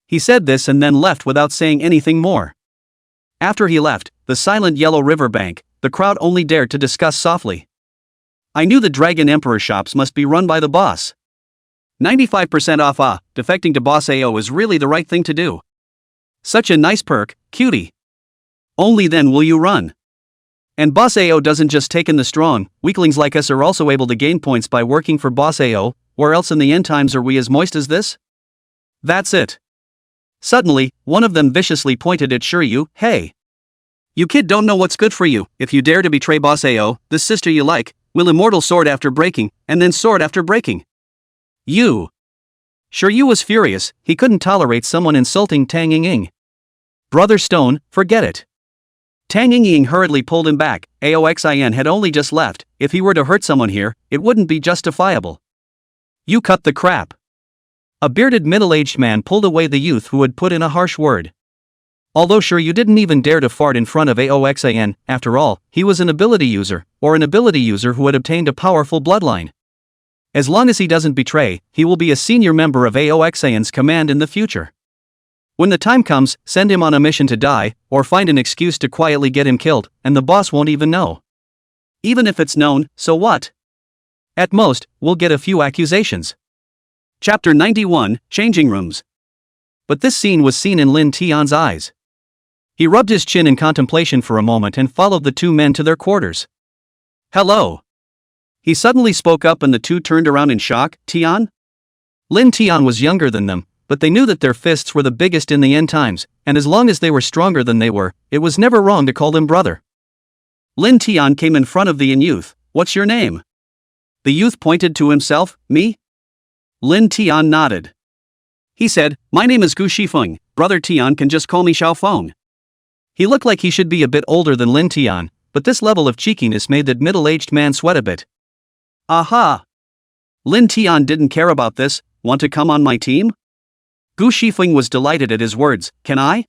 He said this and then left without saying anything more. After he left, the silent yellow river bank, the crowd only dared to discuss softly. "I knew the Dragon Emperor shops must be run by the boss. 95% off, defecting to Boss AO is really the right thing to do. Such a nice perk, cutie. Only then will you run. And Boss AO doesn't just take in the strong, weaklings like us are also able to gain points by working for Boss AO, where else in the end times are we as moist as this? That's it." Suddenly, one of them viciously pointed at Shiryu, "Hey! You kid don't know what's good for you. If you dare to betray Boss AO, this sister you like, will immortal sword after breaking, and then sword after breaking. You!" Shiryu was furious, he couldn't tolerate someone insulting Tang Ying. "Brother Stone, forget it." Tang Ying hurriedly pulled him back. Aoxin had only just left. If he were to hurt someone here, it wouldn't be justifiable. "You cut the crap." A bearded middle-aged man pulled away the youth who had put in a harsh word. Although Shiryu didn't even dare to fart in front of Aoxin, after all, he was an ability user, or an ability user who had obtained a powerful bloodline. As long as he doesn't betray, he will be a senior member of Aoxin's command in the future. When the time comes, send him on a mission to die, or find an excuse to quietly get him killed, and the boss won't even know. Even if it's known, so what? At most, we'll get a few accusations. Chapter 91, Changing Rooms. But this scene was seen in Lin Tian's eyes. He rubbed his chin in contemplation for a moment and followed the two men to their quarters. "Hello." He suddenly spoke up and the two turned around in shock. "Tian?" Lin Tian was younger than them, but they knew that their fists were the biggest in the end times, and as long as they were stronger than they were, it was never wrong to call them brother. Lin Tian came in front of the youth. "What's your name?" The youth pointed to himself. "Me?" Lin Tian nodded. He said, "My name is Gu Shifeng, Brother Tian can just call me Xiaofeng." He looked like he should be a bit older than Lin Tian, but this level of cheekiness made that middle-aged man sweat a bit. "Aha! Lin Tian didn't care about this. Want to come on my team?" Gu Shifeng was delighted at his words. "Can I?"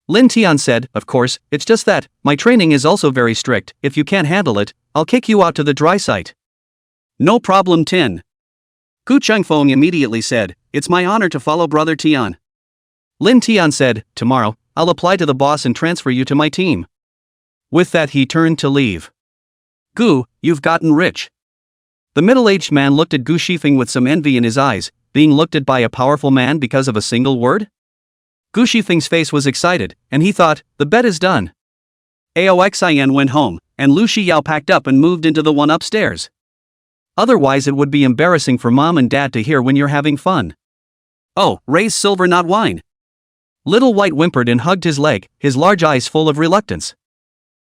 Lin Tian said, "Of course, it's just that, my training is also very strict. If you can't handle it, I'll kick you out to the dry site." "No problem, Tin." Gu Chengfeng immediately said, "It's my honor to follow Brother Tian." Lin Tian said, "Tomorrow, I'll apply to the boss and transfer you to my team." With that he turned to leave. "Gu, you've gotten rich." The middle-aged man looked at Gu Shifeng with some envy in his eyes, being looked at by a powerful man because of a single word? Gu Shifeng's face was excited, and he thought, the bet is done. Aoxin went home, and Lu Shiyao packed up and moved into the one upstairs. Otherwise it would be embarrassing for mom and dad to hear when you're having fun. "Oh, raise silver not wine." Little White whimpered and hugged his leg, his large eyes full of reluctance.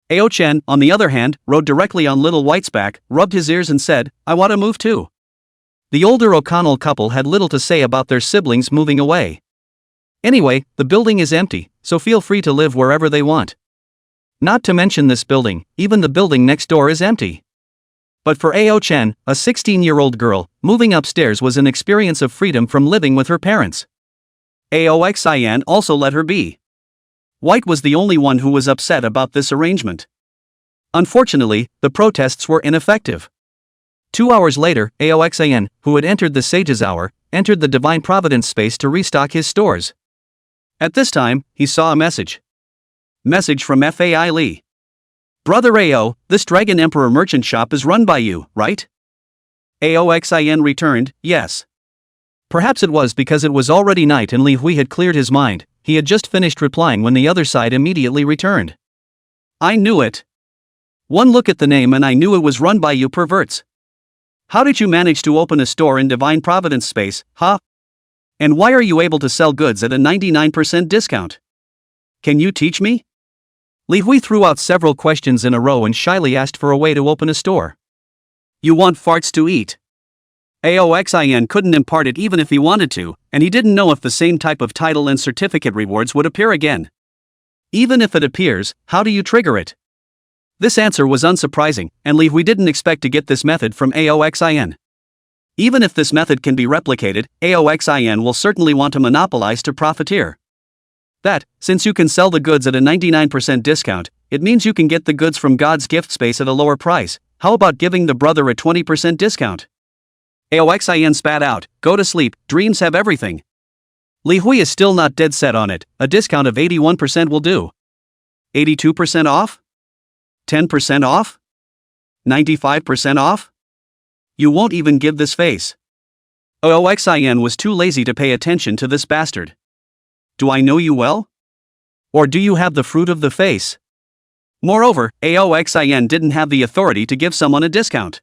Ao Chen, on the other hand, rode directly on Little White's back, rubbed his ears and said, "I want to move too." The older O'Connell couple had little to say about their siblings moving away. Anyway, the building is empty, so feel free to live wherever they want. Not to mention this building, even the building next door is empty. But for Ao Chen, a 16-year-old girl, moving upstairs was an experience of freedom from living with her parents. Aoxin also let her be. White was the only one who was upset about this arrangement. Unfortunately, the protests were ineffective. 2 hours later, Aoxin, who had entered the Sage's Hour, entered the Divine Providence space to restock his stores. At this time, he saw a message. Message from Fai Li. "Brother Ao, this Dragon Emperor merchant shop is run by you, right?" Aoxin returned, "Yes." Perhaps it was because it was already night and Li Hui had cleared his mind. He had just finished replying when the other side immediately returned. "I knew it. One look at the name and I knew it was run by you perverts. How did you manage to open a store in Divine Providence space, huh? And why are you able to sell goods at a 99% discount? Can you teach me? Li Hui threw out several questions in a row and shyly asked for a way to open a store. You want farts to eat? Aoxin couldn't impart it even if he wanted to, and he didn't know if the same type of title and certificate rewards would appear again. Even if it appears, how do you trigger it? This answer was unsurprising, and Li Hui didn't expect to get this method from Aoxin. Even if this method can be replicated, Aoxin will certainly want to monopolize to profiteer. That, since you can sell the goods at a 99% discount, it means you can get the goods from God's gift space at a lower price. How about giving the brother a 20% discount? Aoxin spat out, go to sleep, dreams have everything. Li Hui is still not dead set on it, a discount of 81% will do. 82% off? 10% off? 95% off? You won't even give this face. Aoxin was too lazy to pay attention to this bastard. Do I know you well? Or do you have the fruit of the face? Moreover, Aoxin didn't have the authority to give someone a discount.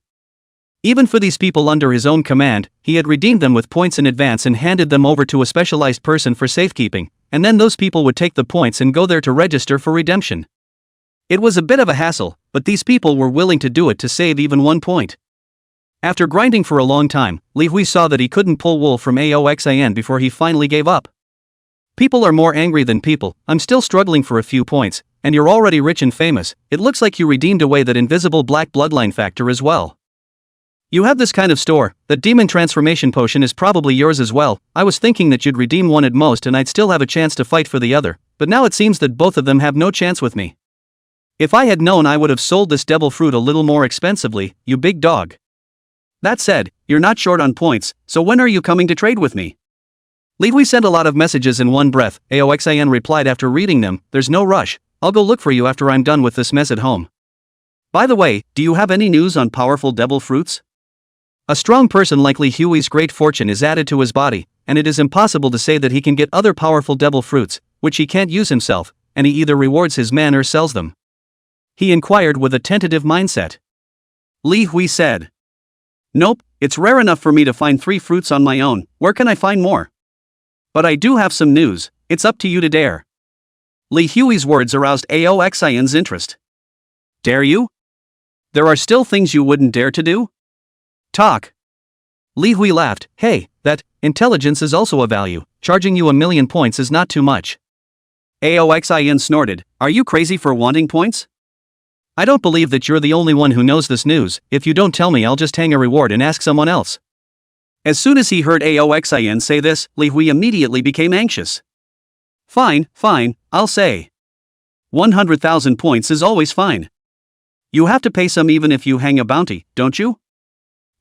Even for these people under his own command, he had redeemed them with points in advance and handed them over to a specialized person for safekeeping, and then those people would take the points and go there to register for redemption. It was a bit of a hassle, but these people were willing to do it to save even 1 point. After grinding for a long time, Li Hui saw that he couldn't pull wool from Aoxin before he finally gave up. People are more angry than people, I'm still struggling for a few points, and you're already rich and famous, it looks like you redeemed away that invisible black bloodline factor as well. You have this kind of store, that demon transformation potion is probably yours as well, I was thinking that you'd redeem one at most and I'd still have a chance to fight for the other, but now it seems that both of them have no chance with me. If I had known I would have sold this devil fruit a little more expensively, you big dog. That said, you're not short on points, so when are you coming to trade with me? Li Hui sent a lot of messages in one breath, Aoxin replied after reading them, there's no rush, I'll go look for you after I'm done with this mess at home. By the way, do you have any news on powerful devil fruits? A strong person like Li Hui's great fortune is added to his body, and it is impossible to say that he can get other powerful devil fruits, which he can't use himself, and he either rewards his men or sells them. He inquired with a tentative mindset. Li Hui said. Nope, it's rare enough for me to find 3 fruits on my own, where can I find more? But I do have some news, it's up to you to dare. Li Hui's words aroused Aoxin's interest. Dare you? There are still things you wouldn't dare to do? Talk. Li Hui laughed, hey, that, intelligence is also a value, charging you 1,000,000 points is not too much. Aoxin snorted, are you crazy for wanting points? I don't believe that you're the only one who knows this news, if you don't tell me I'll just hang a reward and ask someone else. As soon as he heard Aoxin say this, Li Hui immediately became anxious. Fine, I'll say. 100,000 points is always fine. You have to pay some even if you hang a bounty, don't you?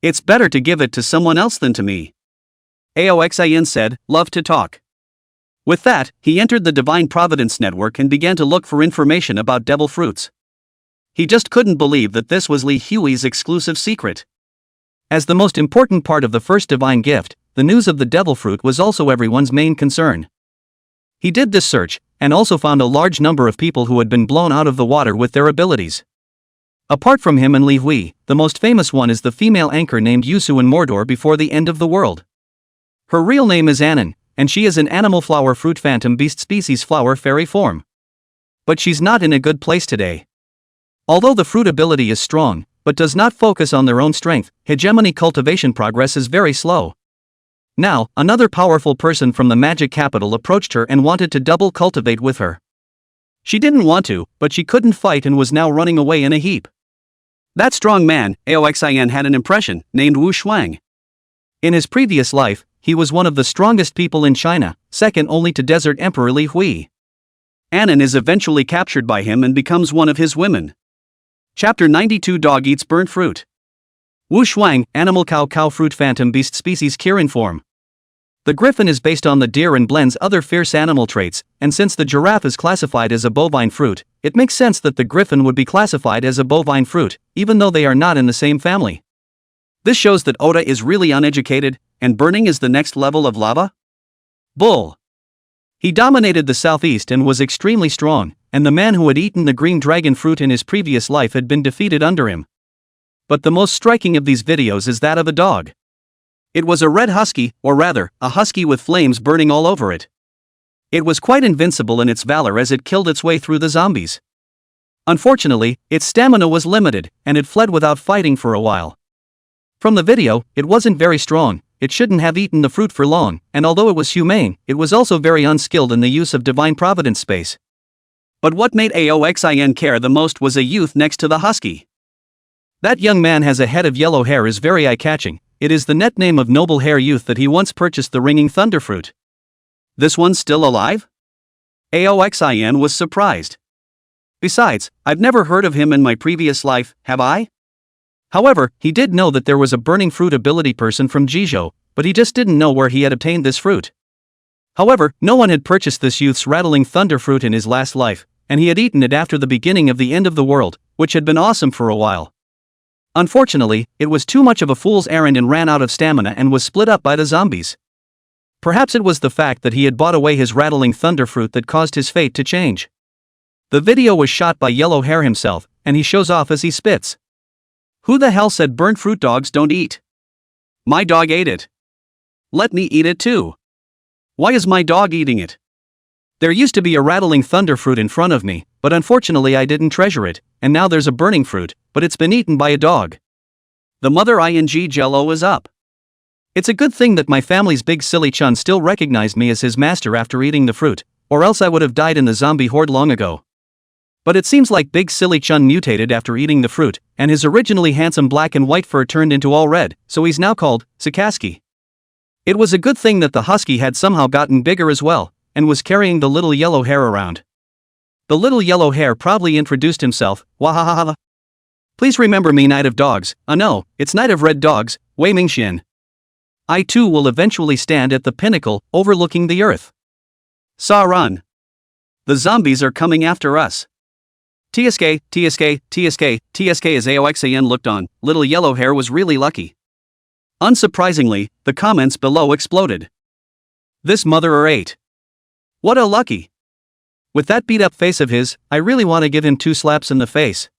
It's better to give it to someone else than to me. Aoxin said, love to talk. With that, he entered the Divine Providence network and began to look for information about devil fruits. He just couldn't believe that this was Li Hui's exclusive secret. As the most important part of the first divine gift, the news of the devil fruit was also everyone's main concern. He did this search, and also found a large number of people who had been blown out of the water with their abilities. Apart from him and Li Hui, the most famous one is the female anchor named Yusu in Mordor before the end of the world. Her real name is Anan, and she is an animal flower fruit phantom beast species flower fairy form. But she's not in a good place today. Although the fruit ability is strong, but does not focus on their own strength, hegemony cultivation progress is very slow. Now, another powerful person from the magic capital approached her and wanted to double cultivate with her. She didn't want to, but she couldn't fight and was now running away in a heap. That strong man, Aoxin had an impression, named Wu Shuang. In his previous life, he was one of the strongest people in China, second only to Desert Emperor Li Hui. Anan is eventually captured by him and becomes one of his women. Chapter 92 Dog Eats Burnt Fruit. Wu Shuang, Animal Cow Fruit Phantom Beast Species Kirin Form. The griffin is based on the deer and blends other fierce animal traits, and since the giraffe is classified as a bovine fruit, it makes sense that the griffin would be classified as a bovine fruit, even though they are not in the same family. This shows that Oda is really uneducated, and burning is the next level of lava? Bull. He dominated the southeast and was extremely strong, and the man who had eaten the green dragon fruit in his previous life had been defeated under him. But the most striking of these videos is that of a dog. It was a red husky, or rather, a husky with flames burning all over it. It was quite invincible in its valor as it killed its way through the zombies. Unfortunately, its stamina was limited, and it fled without fighting for a while. From the video, it wasn't very strong, it shouldn't have eaten the fruit for long, and although it was humane, it was also very unskilled in the use of divine providence space. But what made Aoxin care the most was a youth next to the husky. That young man has a head of yellow hair is very eye-catching. It is the net name of noble hair youth that he once purchased the ringing thunder fruit. This one's still alive? Aoxin was surprised. Besides, I've never heard of him in my previous life, have I? However, he did know that there was a burning fruit ability person from Jizhou, but he just didn't know where he had obtained this fruit. However, no one had purchased this youth's rattling thunder fruit in his last life, and he had eaten it after the beginning of the end of the world, which had been awesome for a while. Unfortunately, it was too much of a fool's errand and ran out of stamina and was split up by the zombies. Perhaps it was the fact that he had bought away his rattling thunder fruit that caused his fate to change. The video was shot by Yellow Hair himself, and he shows off as he spits. Who the hell said burnt fruit dogs don't eat? My dog ate it. Let me eat it too. Why is my dog eating it? There used to be a rattling thunder fruit in front of me, but unfortunately I didn't treasure it, and now there's a burning fruit, but it's been eaten by a dog. The mother ing jello is up. It's a good thing that my family's big silly Chun still recognized me as his master after eating the fruit, or else I would have died in the zombie horde long ago. But it seems like Big Silly Chun mutated after eating the fruit, and his originally handsome black and white fur turned into all red, so he's now called Sakaski. It was a good thing that the husky had somehow gotten bigger as well, and was carrying the little yellow hair around. The little yellow hair proudly introduced himself, wahahaha. Please remember me, Knight of Dogs. No, it's Knight of Red Dogs, Wei Mingxian. I too will eventually stand at the pinnacle, overlooking the earth. Sa run. The zombies are coming after us. TSK, TSK, TSK, TSK as Aoxin looked on, little yellow hair was really lucky. Unsurprisingly, the comments below exploded. This mother ate. What a lucky. With that beat up face of his, I really want to give him 2 slaps in the face.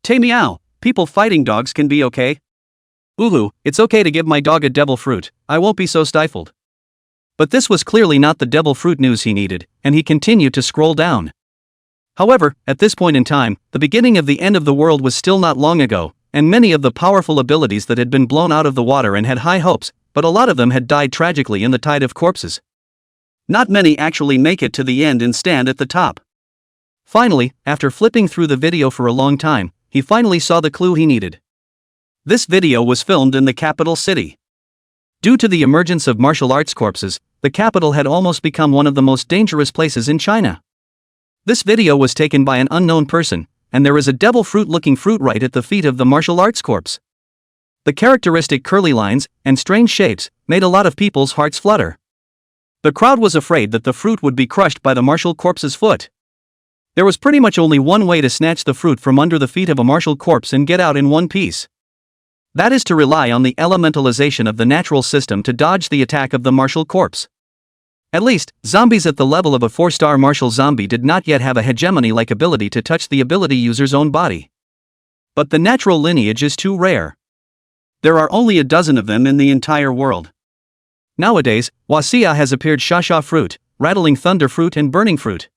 Tay meow, people fighting dogs can be okay. Uhu, it's okay to give my dog a devil fruit, I won't be so stifled. But this was clearly not the devil fruit news he needed, and he continued to scroll down. However, at this point in time, the beginning of the end of the world was still not long ago, and many of the powerful abilities that had been blown out of the water and had high hopes, but a lot of them had died tragically in the tide of corpses. Not many actually make it to the end and stand at the top. Finally, after flipping through the video for a long time, he finally saw the clue he needed. This video was filmed in the capital city. Due to the emergence of martial arts corpses, the capital had almost become one of the most dangerous places in China. This video was taken by an unknown person, and there is a devil fruit-looking fruit right at the feet of the martial arts corpse. The characteristic curly lines and strange shapes made a lot of people's hearts flutter. The crowd was afraid that the fruit would be crushed by the martial corpse's foot. There was pretty much only one way to snatch the fruit from under the feet of a martial corpse and get out in one piece. That is to rely on the elementalization of the natural system to dodge the attack of the martial corpse. At least, zombies at the level of a 4-star martial zombie did not yet have a hegemony-like ability to touch the ability user's own body. But the natural lineage is too rare. There are only a dozen of them in the entire world. Nowadays, Wasia has appeared Shasha fruit, rattling thunder fruit and burning fruit.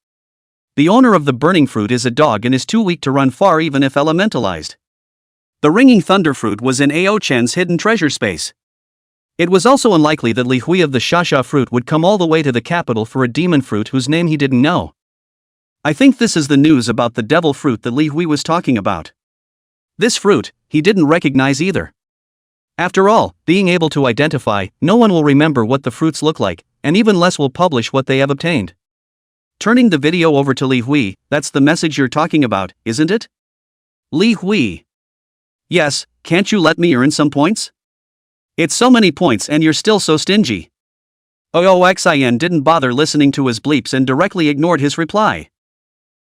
The owner of the burning fruit is a dog and is too weak to run far even if elementalized. The ringing thunder fruit was in Ao Chen's hidden treasure space. It was also unlikely that Li Hui of the Shasha fruit would come all the way to the capital for a demon fruit whose name he didn't know. I think this is the news about the devil fruit that Li Hui was talking about. This fruit, he didn't recognize either. After all, being able to identify, no one will remember what the fruits look like, and even less will publish what they have obtained. Turning the video over to Li Hui, that's the message you're talking about, isn't it? Li Hui. Yes, can't you let me earn some points? It's so many points and you're still so stingy. Oxin didn't bother listening to his bleeps and directly ignored his reply.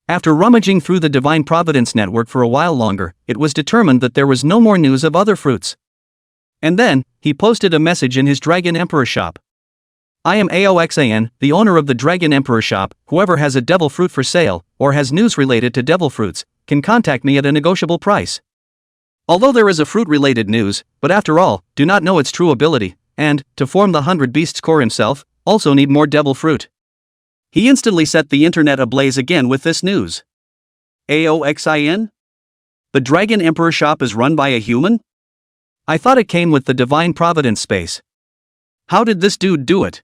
After rummaging through the Divine Providence network for a while longer, it was determined that there was no more news of other fruits. And then, he posted a message in his Dragon Emperor shop. I am Aoxan, the owner of the Dragon Emperor shop. Whoever has a devil fruit for sale, or has news related to devil fruits, can contact me at a negotiable price. Although there is a fruit-related news, but after all, do not know its true ability, and, to form the 100 Beasts core himself, also need more devil fruit. He instantly set the internet ablaze again with this news. Aoxin? The Dragon Emperor shop is run by a human? I thought it came with the Divine Providence space. How did this dude do it?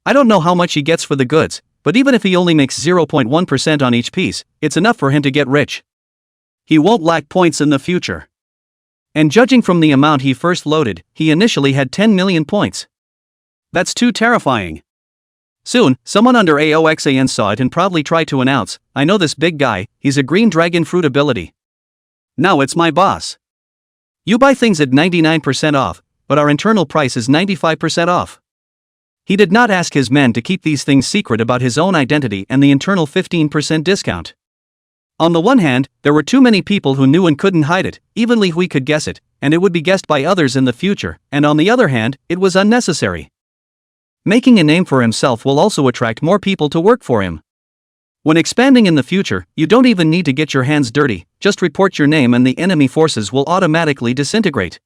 I don't know how much he gets for the goods, but even if he only makes 0.1% on each piece, it's enough for him to get rich. He won't lack points in the future. And judging from the amount he first loaded, he initially had 10 million points. That's too terrifying. Soon, someone under Aoxan saw it and probably tried to announce, I know this big guy, he's a green dragon fruit ability. Now it's my boss. You buy things at 99% off, but our internal price is 95% off. He did not ask his men to keep these things secret about his own identity and the internal 15% discount. On the one hand, there were too many people who knew and couldn't hide it, evenly we could guess it, and it would be guessed by others in the future, and on the other hand, it was unnecessary. Making a name for himself will also attract more people to work for him. When expanding in the future, you don't even need to get your hands dirty, just report your name and the enemy forces will automatically disintegrate.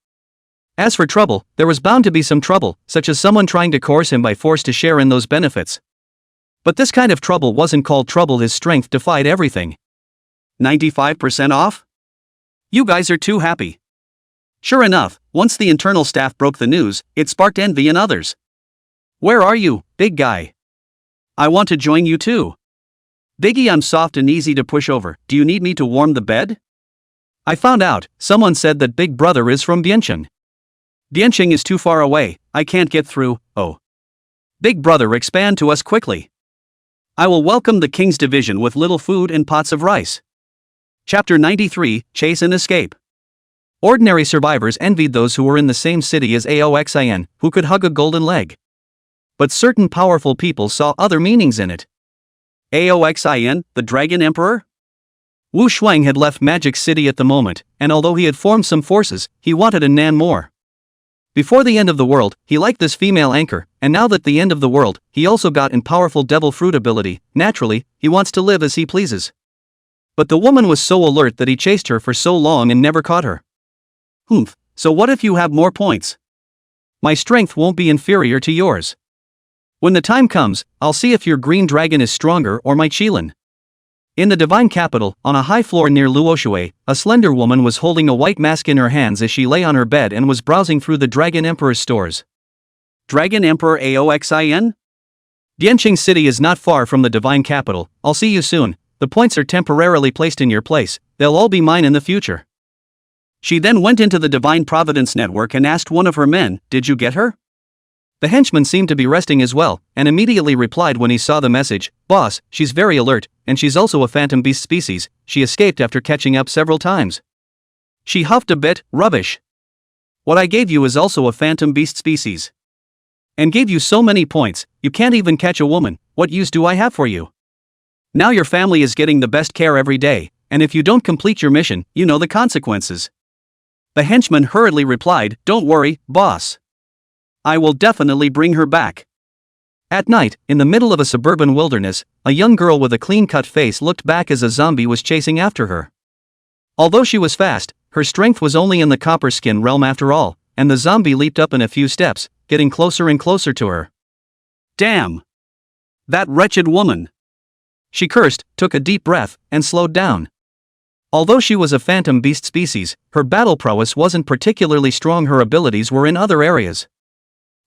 As for trouble, there was bound to be some trouble, such as someone trying to coerce him by force to share in those benefits. But this kind of trouble wasn't called trouble, his strength defied everything. 95% off? You guys are too happy. Sure enough, once the internal staff broke the news, it sparked envy in others. Where are you, big guy? I want to join you too. Biggie, I'm soft and easy to push over, do you need me to warm the bed? I found out, someone said that Big Brother is from Biancheng. Biancheng is too far away, I can't get through, oh. Big Brother, expand to us quickly. I will welcome the King's Division with little food and pots of rice. Chapter 93, Chase and Escape. Ordinary survivors envied those who were in the same city as Aoxin, who could hug a golden leg. But certain powerful people saw other meanings in it. Aoxin, the Dragon Emperor? Wu Shuang had left Magic City at the moment, and although he had formed some forces, he wanted a Nan more. Before the end of the world, he liked this female anchor, and now that the end of the world, he also got in powerful devil fruit ability, naturally, he wants to live as he pleases. But the woman was so alert that he chased her for so long and never caught her. Humph, so what if you have more points? My strength won't be inferior to yours. When the time comes, I'll see if your green dragon is stronger or my Qilin. In the divine capital, on a high floor near Luoshui, a slender woman was holding a white mask in her hands as she lay on her bed and was browsing through the Dragon Emperor's stores. Dragon Emperor Aoxin? Biancheng City is not far from the divine capital, I'll see you soon, the points are temporarily placed in your place, they'll all be mine in the future. She then went into the Divine Providence network and asked one of her men, did you get her? The henchman seemed to be resting as well, and immediately replied when he saw the message, boss, she's very alert, and she's also a phantom beast species, she escaped after catching up several times. She huffed a bit, rubbish. What I gave you is also a phantom beast species. And gave you so many points, you can't even catch a woman, what use do I have for you? Now your family is getting the best care every day, and if you don't complete your mission, you know the consequences. The henchman hurriedly replied, don't worry, boss. I will definitely bring her back. At night, in the middle of a suburban wilderness, a young girl with a clean-cut face looked back as a zombie was chasing after her. Although she was fast, her strength was only in the copper skin realm after all, and the zombie leaped up in a few steps, getting closer and closer to her. Damn! That wretched woman! She cursed, took a deep breath, and slowed down. Although she was a phantom beast species, her battle prowess wasn't particularly strong, her abilities were in other areas.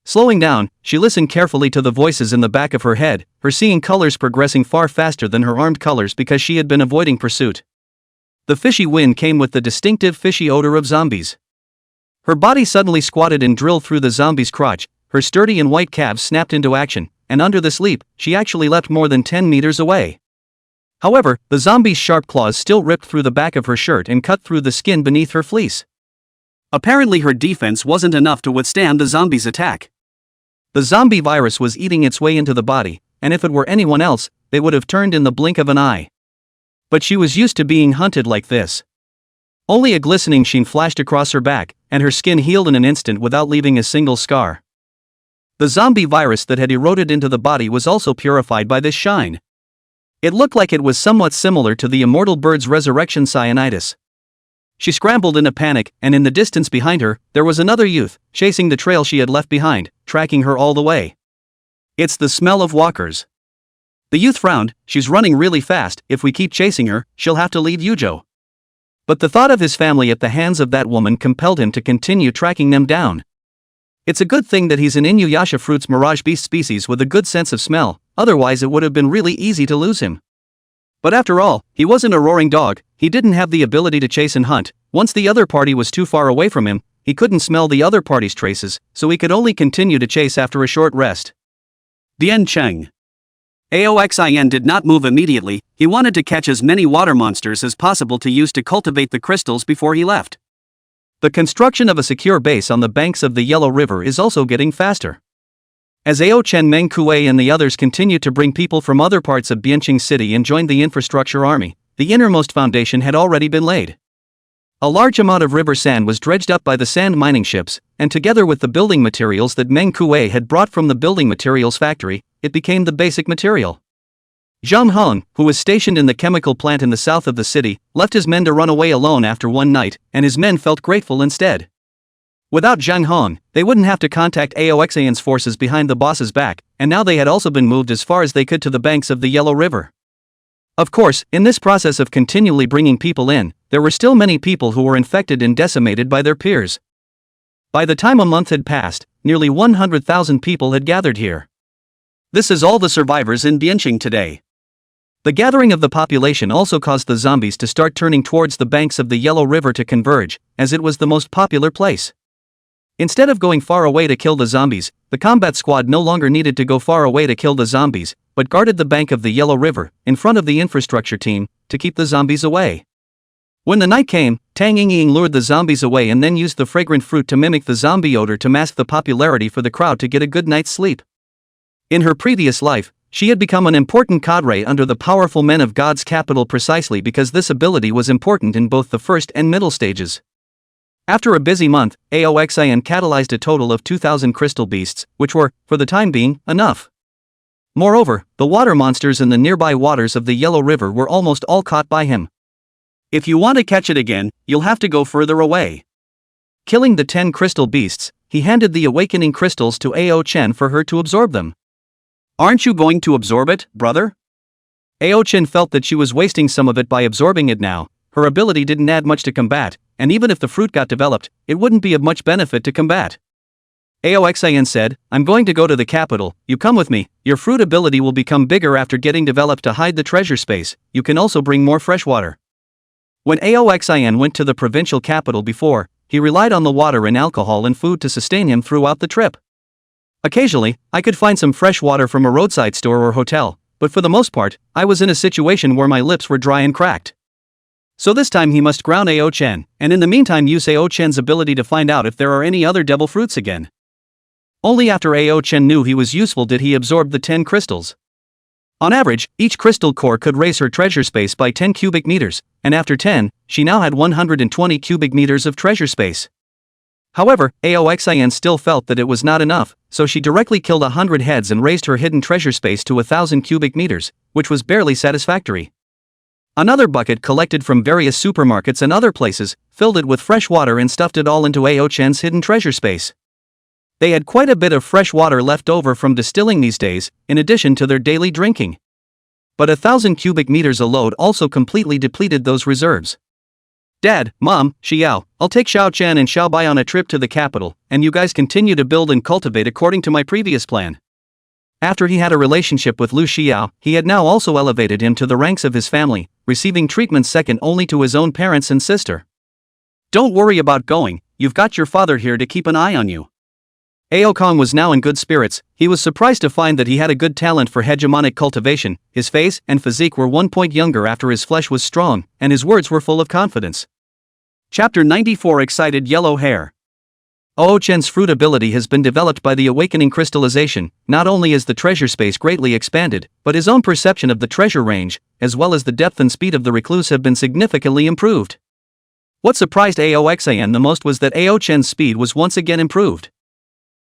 Slowing down, she listened carefully to the voices in the back of her head, her seeing colors progressing far faster than her armed colors because she had been avoiding pursuit. The fishy wind came with the distinctive fishy odor of zombies. Her body suddenly squatted and drilled through the zombie's crotch, her sturdy and white calves snapped into action, and under this leap, she actually leapt more than 10 meters away. However, the zombie's sharp claws still ripped through the back of her shirt and cut through the skin beneath her fleece. Apparently her defense wasn't enough to withstand the zombie's attack. The zombie virus was eating its way into the body, and if it were anyone else, they would have turned in the blink of an eye. But she was used to being hunted like this. Only a glistening sheen flashed across her back, and her skin healed in an instant without leaving a single scar. The zombie virus that had eroded into the body was also purified by this shine. It looked like it was somewhat similar to the immortal bird's resurrection cyanitis. She scrambled in a panic, and in the distance behind her, there was another youth, chasing the trail she had left behind, tracking her all the way. It's the smell of walkers. The youth frowned. She's running really fast. If we keep chasing her, she'll have to leave Yujo. But the thought of his family at the hands of that woman compelled him to continue tracking them down. It's a good thing that he's an Inuyasha fruit's mirage beast species with a good sense of smell, otherwise it would have been really easy to lose him. But after all, he wasn't a roaring dog. He didn't have the ability to chase and hunt. Once the other party was too far away from him, he couldn't smell the other party's traces, so he could only continue to chase after a short rest. Dian Cheng. Aoxin did not move immediately. He wanted to catch as many water monsters as possible to use to cultivate the crystals before he left. The construction of a secure base on the banks of the Yellow River is also getting faster. As Ao Chen Meng Kuei and the others continued to bring people from other parts of Bianqing City and joined the infrastructure army, the innermost foundation had already been laid. A large amount of river sand was dredged up by the sand mining ships, and together with the building materials that Meng Kuei had brought from the building materials factory, it became the basic material. Zhang Hong, who was stationed in the chemical plant in the south of the city, left his men to run away alone after one night, and his men felt grateful instead. Without Zhang Hong, they wouldn't have to contact Aoxan's forces behind the boss's back, and now they had also been moved as far as they could to the banks of the Yellow River. Of course, in this process of continually bringing people in, there were still many people who were infected and decimated by their peers. By the time a month had passed, nearly 100,000 people had gathered here. This is all the survivors in Bianqing today. The gathering of the population also caused the zombies to start turning towards the banks of the Yellow River to converge, as it was the most popular place. Instead of going far away to kill the zombies, the combat squad no longer needed to go far away to kill the zombies, but guarded the bank of the Yellow River, in front of the infrastructure team, to keep the zombies away. When the night came, Tang Yingying lured the zombies away and then used the fragrant fruit to mimic the zombie odor to mask the popularity for the crowd to get a good night's sleep. In her previous life, she had become an important cadre under the powerful men of God's capital precisely because this ability was important in both the first and middle stages. After a busy month, Aoxin catalyzed a total of 2,000 crystal beasts, which were, for the time being, enough. Moreover, the water monsters in the nearby waters of the Yellow River were almost all caught by him. If you want to catch it again, you'll have to go further away. Killing the 10 crystal beasts, he handed the awakening crystals to Ao Chen for her to absorb them. Aren't you going to absorb it, brother? Ao Chen felt that she was wasting some of it by absorbing it now. Her ability didn't add much to combat, and even if the fruit got developed, it wouldn't be of much benefit to combat. Aoxin said, I'm going to go to the capital, you come with me. Your fruit ability will become bigger after getting developed to hide the treasure space. You can also bring more fresh water. When Aoxin went to the provincial capital before, he relied on the water and alcohol and food to sustain him throughout the trip. Occasionally, I could find some fresh water from a roadside store or hotel, but for the most part, I was in a situation where my lips were dry and cracked. So this time he must ground Ao Chen, and in the meantime use Ao Chen's ability to find out if there are any other devil fruits again. Only after Ao Chen knew he was useful did he absorb the 10 crystals. On average, each crystal core could raise her treasure space by 10 cubic meters, and after 10, she now had 120 cubic meters of treasure space. However, Aoxin still felt that it was not enough, so she directly killed 100 heads and raised her hidden treasure space to 1,000 cubic meters, which was barely satisfactory. Another bucket collected from various supermarkets and other places, filled it with fresh water and stuffed it all into Ao Chen's hidden treasure space. They had quite a bit of fresh water left over from distilling these days, in addition to their daily drinking. But 1,000 cubic meters a load also completely depleted those reserves. Dad, Mom, Xiao, I'll take Xiao Chen and Xiao Bai on a trip to the capital, and you guys continue to build and cultivate according to my previous plan. After he had a relationship with Lu Xiao, he had now also elevated him to the ranks of his family, receiving treatment second only to his own parents and sister. Don't worry about going, you've got your father here to keep an eye on you. Ao Kong was now in good spirits. He was surprised to find that he had a good talent for hegemonic cultivation. His face and physique were 1 point younger after his flesh was strong, and his words were full of confidence. Chapter 94 Excited Yellow Hair. Ao Chen's fruit ability has been developed by the awakening crystallization. Not only is the treasure space greatly expanded, but his own perception of the treasure range, as well as the depth and speed of the recluse have been significantly improved. What surprised Aoxin the most was that Ao Chen's speed was once again improved.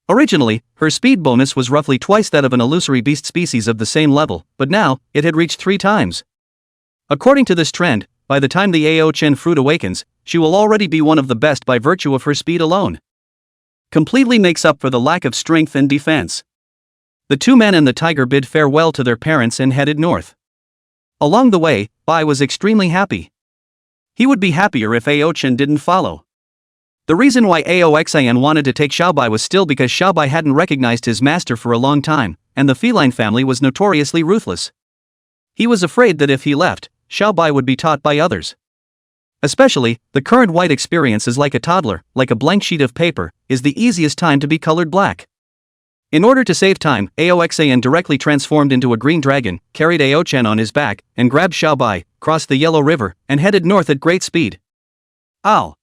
Originally, her speed bonus was roughly twice that of an illusory beast species of the same level, but now, it had reached 3 times. According to this trend, by the time the Ao-Chen fruit awakens, she will already be one of the best by virtue of her speed alone. Completely makes up for the lack of strength and defense. The 2 men and the tiger bid farewell to their parents and headed north. Along the way, Bai was extremely happy. He would be happier if Ao-Chen didn't follow. The reason why Aoxian wanted to take Xiaobai was still because Xiaobai hadn't recognized his master for a long time, and the feline family was notoriously ruthless. He was afraid that if he left, Xiaobai would be taught by others. Especially, the current white experience is like a toddler, like a blank sheet of paper, is the easiest time to be colored black. In order to save time, Aoxian directly transformed into a green dragon, carried Ao-Chen on his back, and grabbed Xiaobai, crossed the Yellow River, and headed north at great speed. Ow!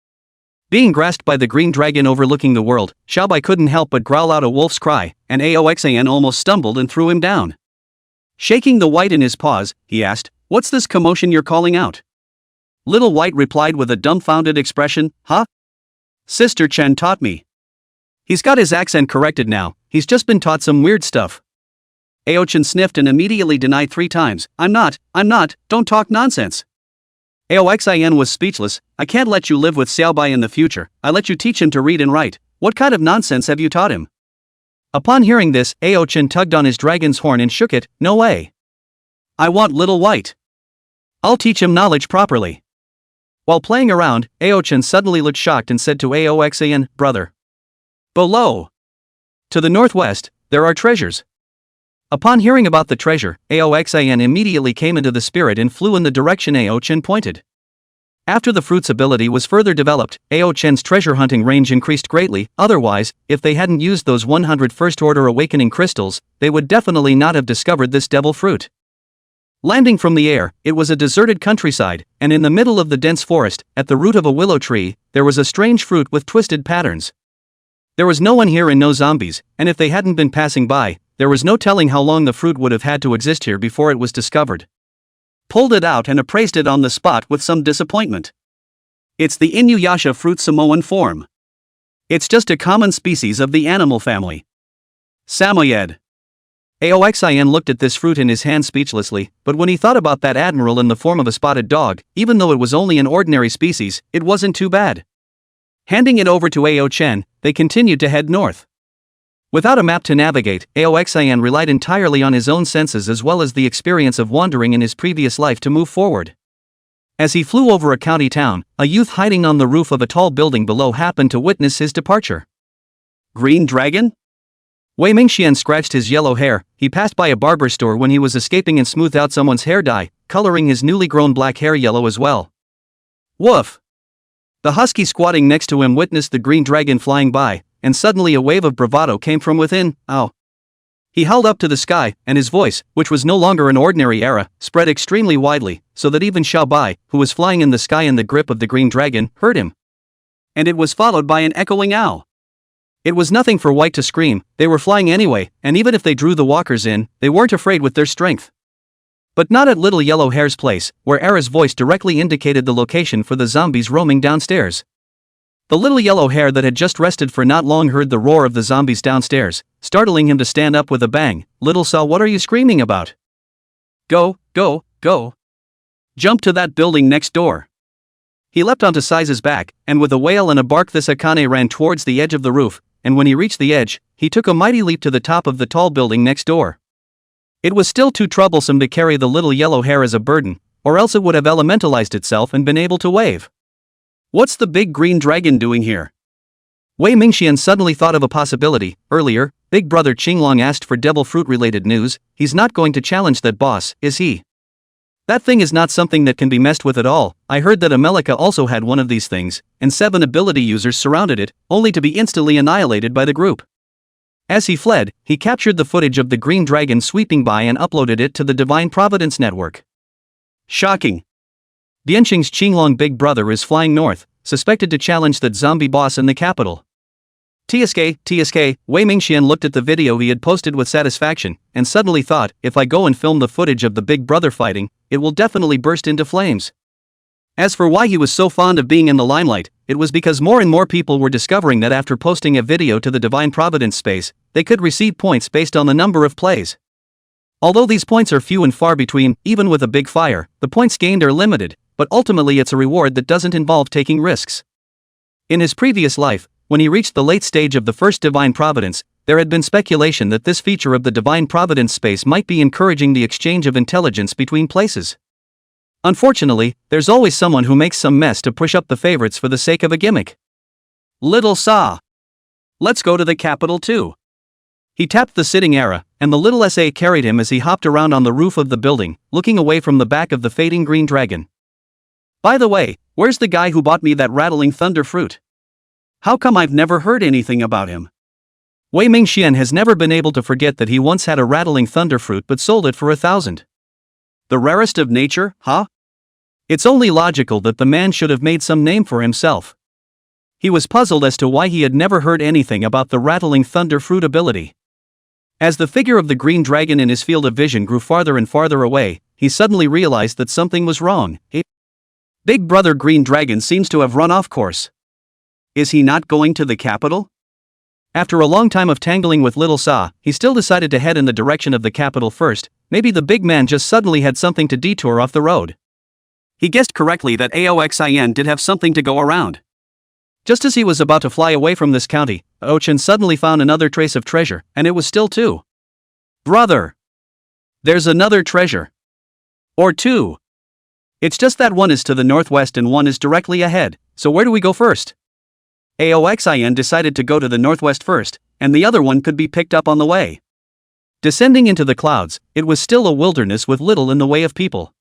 Being grasped by the green dragon overlooking the world, Xiaobai couldn't help but growl out a wolf's cry, and Aoxian almost stumbled and threw him down. Shaking the white in his paws, he asked, "What's this commotion you're calling out?" Little White replied with a dumbfounded expression, "Huh? Sister Chen taught me." He's got his accent corrected now, he's just been taught some weird stuff. Ao-Chen sniffed and immediately denied 3 times, I'm not, don't talk nonsense." Aoxian was speechless. "I can't let you live with Xiaobai in the future, I let you teach him to read and write. What kind of nonsense have you taught him?" Upon hearing this, Ao-Chen tugged on his dragon's horn and shook it. "No way. I want Little White. I'll teach him knowledge properly." While playing around, Ao-Chen suddenly looked shocked and said to Aoxian, "Brother. Below. To the northwest, there are treasures." Upon hearing about the treasure, Aoxian immediately came into the spirit and flew in the direction Ao-Chen pointed. After the fruit's ability was further developed, Ao-Chen's treasure hunting range increased greatly, otherwise, if they hadn't used those 100 first-order awakening crystals, they would definitely not have discovered this devil fruit. Landing from the air, it was a deserted countryside, and in the middle of the dense forest, at the root of a willow tree, there was a strange fruit with twisted patterns. There was no one here and no zombies, and if they hadn't been passing by, there was no telling how long the fruit would have had to exist here before it was discovered. Pulled it out and appraised it on the spot with some disappointment. It's the Inuyasha fruit Samoan form. It's just a common species of the animal family. Samoyed. Aoxian looked at this fruit in his hand speechlessly, but when he thought about that admiral in the form of a spotted dog, even though it was only an ordinary species, it wasn't too bad. Handing it over to Ao-Chen, they continued to head north. Without a map to navigate, Aoxian relied entirely on his own senses as well as the experience of wandering in his previous life to move forward. As he flew over a county town, a youth hiding on the roof of a tall building below happened to witness his departure. Green dragon? Wei Mingxian scratched his yellow hair. He passed by a barber store when he was escaping and smoothed out someone's hair dye, coloring his newly grown black hair yellow as well. Woof! The husky squatting next to him witnessed the green dragon flying by, and suddenly a wave of bravado came from within. Ow! He held up to the sky, and his voice, which was no longer an ordinary era, spread extremely widely, so that even Xiaobai, who was flying in the sky in the grip of the green dragon, heard him. And it was followed by an echoing ow. It was nothing for White to scream, they were flying anyway, and even if they drew the walkers in, they weren't afraid with their strength. But not at Little Yellow Hair's place, where Era's voice directly indicated the location for the zombies roaming downstairs. The little yellow hair that had just rested for not long heard the roar of the zombies downstairs, startling him to stand up with a bang. Little Saw, what are you screaming about? Go, go, go. Jump to that building next door. He leapt onto Saiza's back, and with a wail and a bark this Akane ran towards the edge of the roof, and when he reached the edge, he took a mighty leap to the top of the tall building next door. It was still too troublesome to carry the little yellow hair as a burden, or else it would have elementalized itself and been able to wave. What's the big green dragon doing here? Wei Mingxian suddenly thought of a possibility. Earlier, Big Brother Qinglong asked for devil fruit-related news. He's not going to challenge that boss, is he? That thing is not something that can be messed with at all. I heard that Amelika also had one of these things, and 7 ability users surrounded it, only to be instantly annihilated by the group. As he fled, he captured the footage of the green dragon sweeping by and uploaded it to the Divine Providence Network. Shocking. Dianqing's Qinglong big brother is flying north, suspected to challenge that zombie boss in the capital. TSK, Wei Mingxian looked at the video he had posted with satisfaction, and suddenly thought, if I go and film the footage of the big brother fighting, it will definitely burst into flames. As for why he was so fond of being in the limelight, it was because more and more people were discovering that after posting a video to the Divine Providence space, they could receive points based on the number of plays. Although these points are few and far between, even with a big fire, the points gained are limited, but ultimately it's a reward that doesn't involve taking risks. In his previous life, when he reached the late stage of the first Divine Providence, there had been speculation that this feature of the Divine Providence space might be encouraging the exchange of intelligence between places. Unfortunately, there's always someone who makes some mess to push up the favorites for the sake of a gimmick. Little Sa. Let's go to the capital too. He tapped the sitting era, and the little SA carried him as he hopped around on the roof of the building, looking away from the back of the fading green dragon. By the way, where's the guy who bought me that rattling thunder fruit? How come I've never heard anything about him? Wei Mingxian has never been able to forget that he once had a rattling thunder fruit but sold it for 1,000. The rarest of nature, huh? It's only logical that the man should have made some name for himself. He was puzzled as to why he had never heard anything about the rattling thunder fruit ability. As the figure of the green dragon in his field of vision grew farther and farther away, he suddenly realized that something was wrong. Big Brother Green Dragon seems to have run off course. Is he not going to the capital? After a long time of tangling with Little Sa, he still decided to head in the direction of the capital first. Maybe the big man just suddenly had something to detour off the road. He guessed correctly that Aoxin did have something to go around. Just as he was about to fly away from this county, Aochin suddenly found another trace of treasure, and it was still two. Brother! There's another treasure. Or two. It's just that one is to the northwest and one is directly ahead, so where do we go first? Aoxin decided to go to the northwest first, and the other one could be picked up on the way. Descending into the clouds, it was still a wilderness with little in the way of people.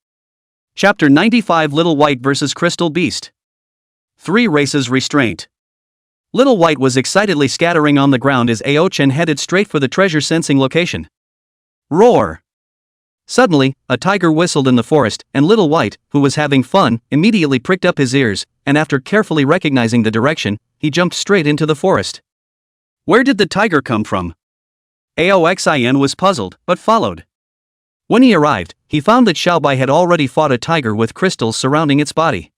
Chapter 95 Little White vs. Crystal Beast. 3 Races Restraint. Little White was excitedly scattering on the ground as Aochin headed straight for the treasure-sensing location. Roar! Suddenly, a tiger whistled in the forest, and Little White, who was having fun, immediately pricked up his ears, and after carefully recognizing the direction, he jumped straight into the forest. Where did the tiger come from? Aoxin was puzzled, but followed. When he arrived, he found that Xiaobai had already fought a tiger with crystals surrounding its body.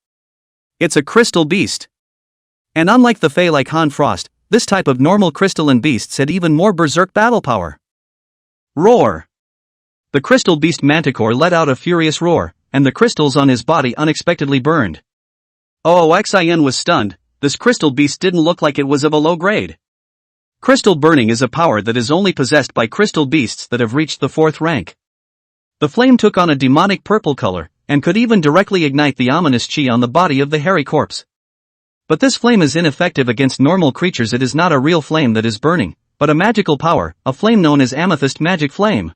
It's a crystal beast. And unlike the Fae like Han Frost, this type of normal crystalline beasts had even more berserk battle power. Roar! The crystal beast Manticore let out a furious roar, and the crystals on his body unexpectedly burned. Aoxin was stunned. This crystal beast didn't look like it was of a low grade. Crystal burning is a power that is only possessed by crystal beasts that have reached the 4th rank. The flame took on a demonic purple color, and could even directly ignite the ominous chi on the body of the hairy corpse. But this flame is ineffective against normal creatures. It is not a real flame that is burning, but a magical power, a flame known as Amethyst Magic Flame.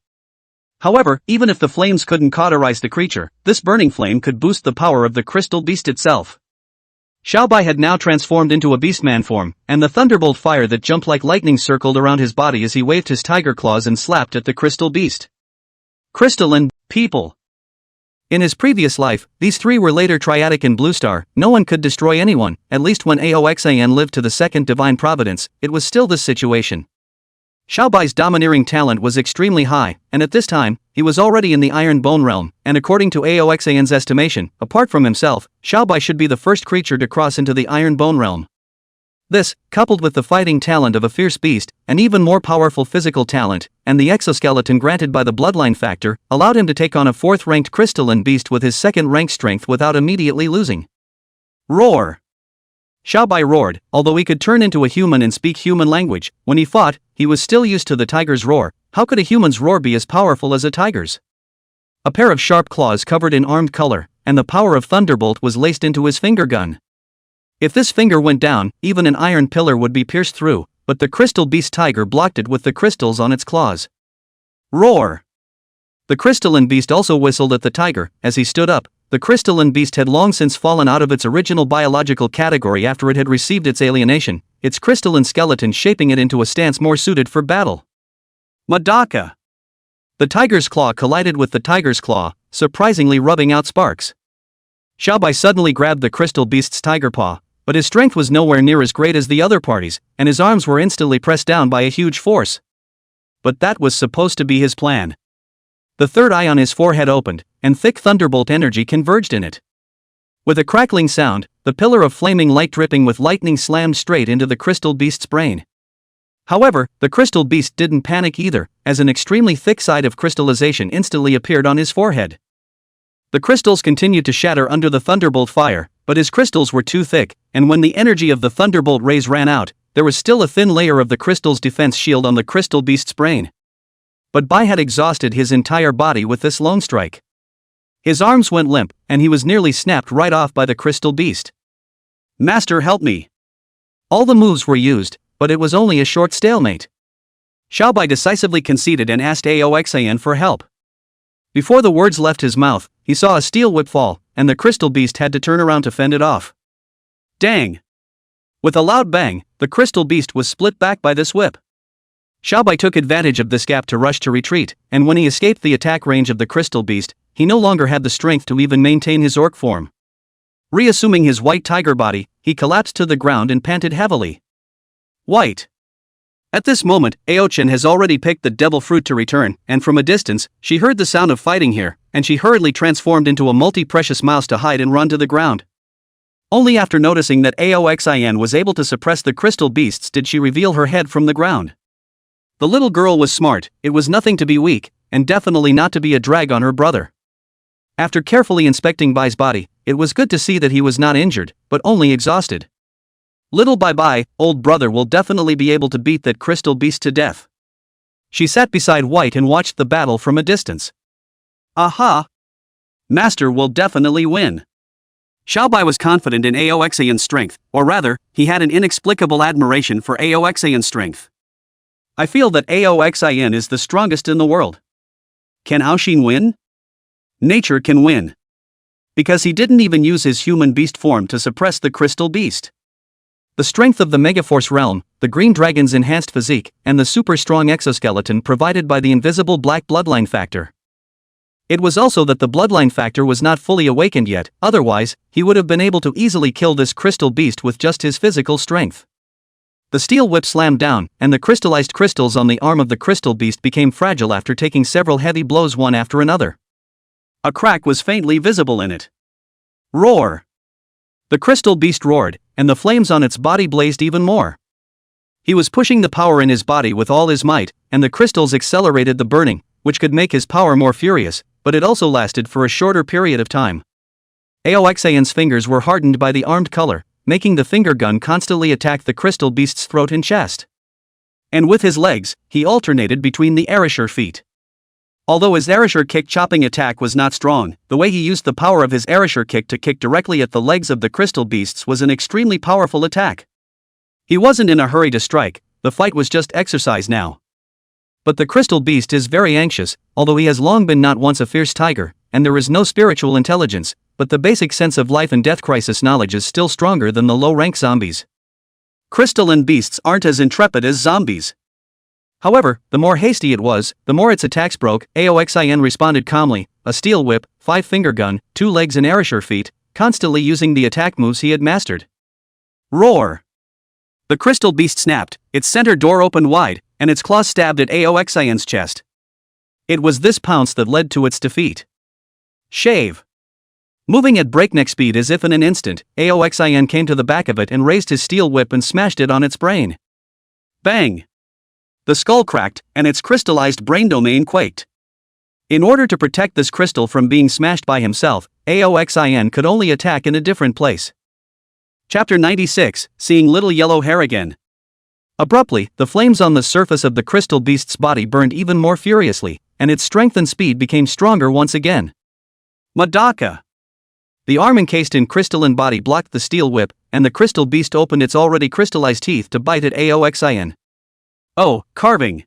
However, even if the flames couldn't cauterize the creature, this burning flame could boost the power of the crystal beast itself. Xiaobai had now transformed into a beastman form, and the thunderbolt fire that jumped like lightning circled around his body as he waved his tiger claws and slapped at the crystal beast. Crystalline people. In his previous life, these 3 were later Triadic and Blue Star. No one could destroy anyone, at least when Aoxin lived to the 2nd Divine Providence, it was still this situation. Xiaobai's domineering talent was extremely high, and at this time, he was already in the Iron Bone realm, and according to Aoxin's estimation, apart from himself, Xiaobai should be the first creature to cross into the Iron Bone realm. This, coupled with the fighting talent of a fierce beast, an even more powerful physical talent, and the exoskeleton granted by the bloodline factor, allowed him to take on a 4th-ranked crystalline beast with his 2nd-ranked strength without immediately losing. Roar! Xiaobai roared. Although he could turn into a human and speak human language, when he fought, he was still used to the tiger's roar. How could a human's roar be as powerful as a tiger's? A pair of sharp claws covered in armed color, and the power of Thunderbolt was laced into his finger gun. If this finger went down, even an iron pillar would be pierced through, but the crystal beast tiger blocked it with the crystals on its claws. Roar! The crystalline beast also whistled at the tiger. As he stood up, the crystalline beast had long since fallen out of its original biological category after it had received its alienation, its crystalline skeleton shaping it into a stance more suited for battle. Madaka! The tiger's claw collided with the tiger's claw, surprisingly rubbing out sparks. Xiaobai suddenly grabbed the crystal beast's tiger paw, but his strength was nowhere near as great as the other party's, and his arms were instantly pressed down by a huge force. But that was supposed to be his plan. The 3rd eye on his forehead opened, and thick thunderbolt energy converged in it. With a crackling sound, the pillar of flaming light dripping with lightning slammed straight into the crystal beast's brain. However, the crystal beast didn't panic either, as an extremely thick side of crystallization instantly appeared on his forehead. The crystals continued to shatter under the thunderbolt fire, but his crystals were too thick, and when the energy of the thunderbolt rays ran out, there was still a thin layer of the crystal's defense shield on the crystal beast's brain. But Bai had exhausted his entire body with this lone strike. His arms went limp, and he was nearly snapped right off by the crystal beast. "Master, help me!" All the moves were used, but it was only a short stalemate. Xiaobai decisively conceded and asked Aoxan for help. Before the words left his mouth, he saw a steel whip fall, and the crystal beast had to turn around to fend it off. Dang! With a loud bang, the crystal beast was split back by this whip. Xiaobai took advantage of this gap to rush to retreat, and when he escaped the attack range of the crystal beast, he no longer had the strength to even maintain his orc form. Reassuming his white tiger body, he collapsed to the ground and panted heavily. White. At this moment, Aochin has already picked the devil fruit to return, and from a distance, she heard the sound of fighting here, and she hurriedly transformed into a multi-precious mouse to hide and run to the ground. Only after noticing that Aoxin was able to suppress the crystal beasts did she reveal her head from the ground. The little girl was smart, it was nothing to be weak, and definitely not to be a drag on her brother. After carefully inspecting Bai's body, it was good to see that he was not injured, but only exhausted. Little by, old brother will definitely be able to beat that crystal beast to death. She sat beside White and watched the battle from a distance. Aha! Master will definitely win. Xiaobai was confident in Aoxan's strength, or rather, he had an inexplicable admiration for Aoxan's strength. I feel that Aoxin is the strongest in the world. Can Aoxin win? Nature can win. Because he didn't even use his human beast form to suppress the crystal beast. The strength of the Megaforce realm, the green dragon's enhanced physique, and the super strong exoskeleton provided by the invisible black bloodline factor. It was also that the bloodline factor was not fully awakened yet, otherwise, he would have been able to easily kill this crystal beast with just his physical strength. The steel whip slammed down, and the crystallized crystals on the arm of the crystal beast became fragile after taking several heavy blows one after another. A crack was faintly visible in it. Roar! The crystal beast roared, and the flames on its body blazed even more. He was pushing the power in his body with all his might, and the crystals accelerated the burning, which could make his power more furious, but it also lasted for a shorter period of time. Aoxan's fingers were hardened by the armed color, making the finger gun constantly attack the crystal beast's throat and chest. And with his legs, he alternated between the Arisher feet. Although his Arisher kick chopping attack was not strong, the way he used the power of his Arisher kick to kick directly at the legs of the crystal beasts was an extremely powerful attack. He wasn't in a hurry to strike, the fight was just exercise now. But the crystal beast is very anxious, although he has long been not once a fierce tiger, and there is no spiritual intelligence, but the basic sense of life and death crisis knowledge is still stronger than the low-rank zombies. Crystalline beasts aren't as intrepid as zombies. However, the more hasty it was, the more its attacks broke. Aoxin responded calmly, a steel whip, 5-finger gun, 2 legs and Arisher feet, constantly using the attack moves he had mastered. Roar! The crystal beast snapped, its center door opened wide, and its claws stabbed at Aoxin's chest. It was this pounce that led to its defeat. Shave! Moving at breakneck speed as if in an instant, Aoxin came to the back of it and raised his steel whip and smashed it on its brain. Bang! The skull cracked, and its crystallized brain domain quaked. In order to protect this crystal from being smashed by himself, Aoxin could only attack in a different place. Chapter 96, Seeing Little Yellow Hair Again. Abruptly, the flames on the surface of the crystal beast's body burned even more furiously, and its strength and speed became stronger once again. Madaka! The arm encased in crystalline body blocked the steel whip, and the crystal beast opened its already crystallized teeth to bite at Aoxin. Oh, carving!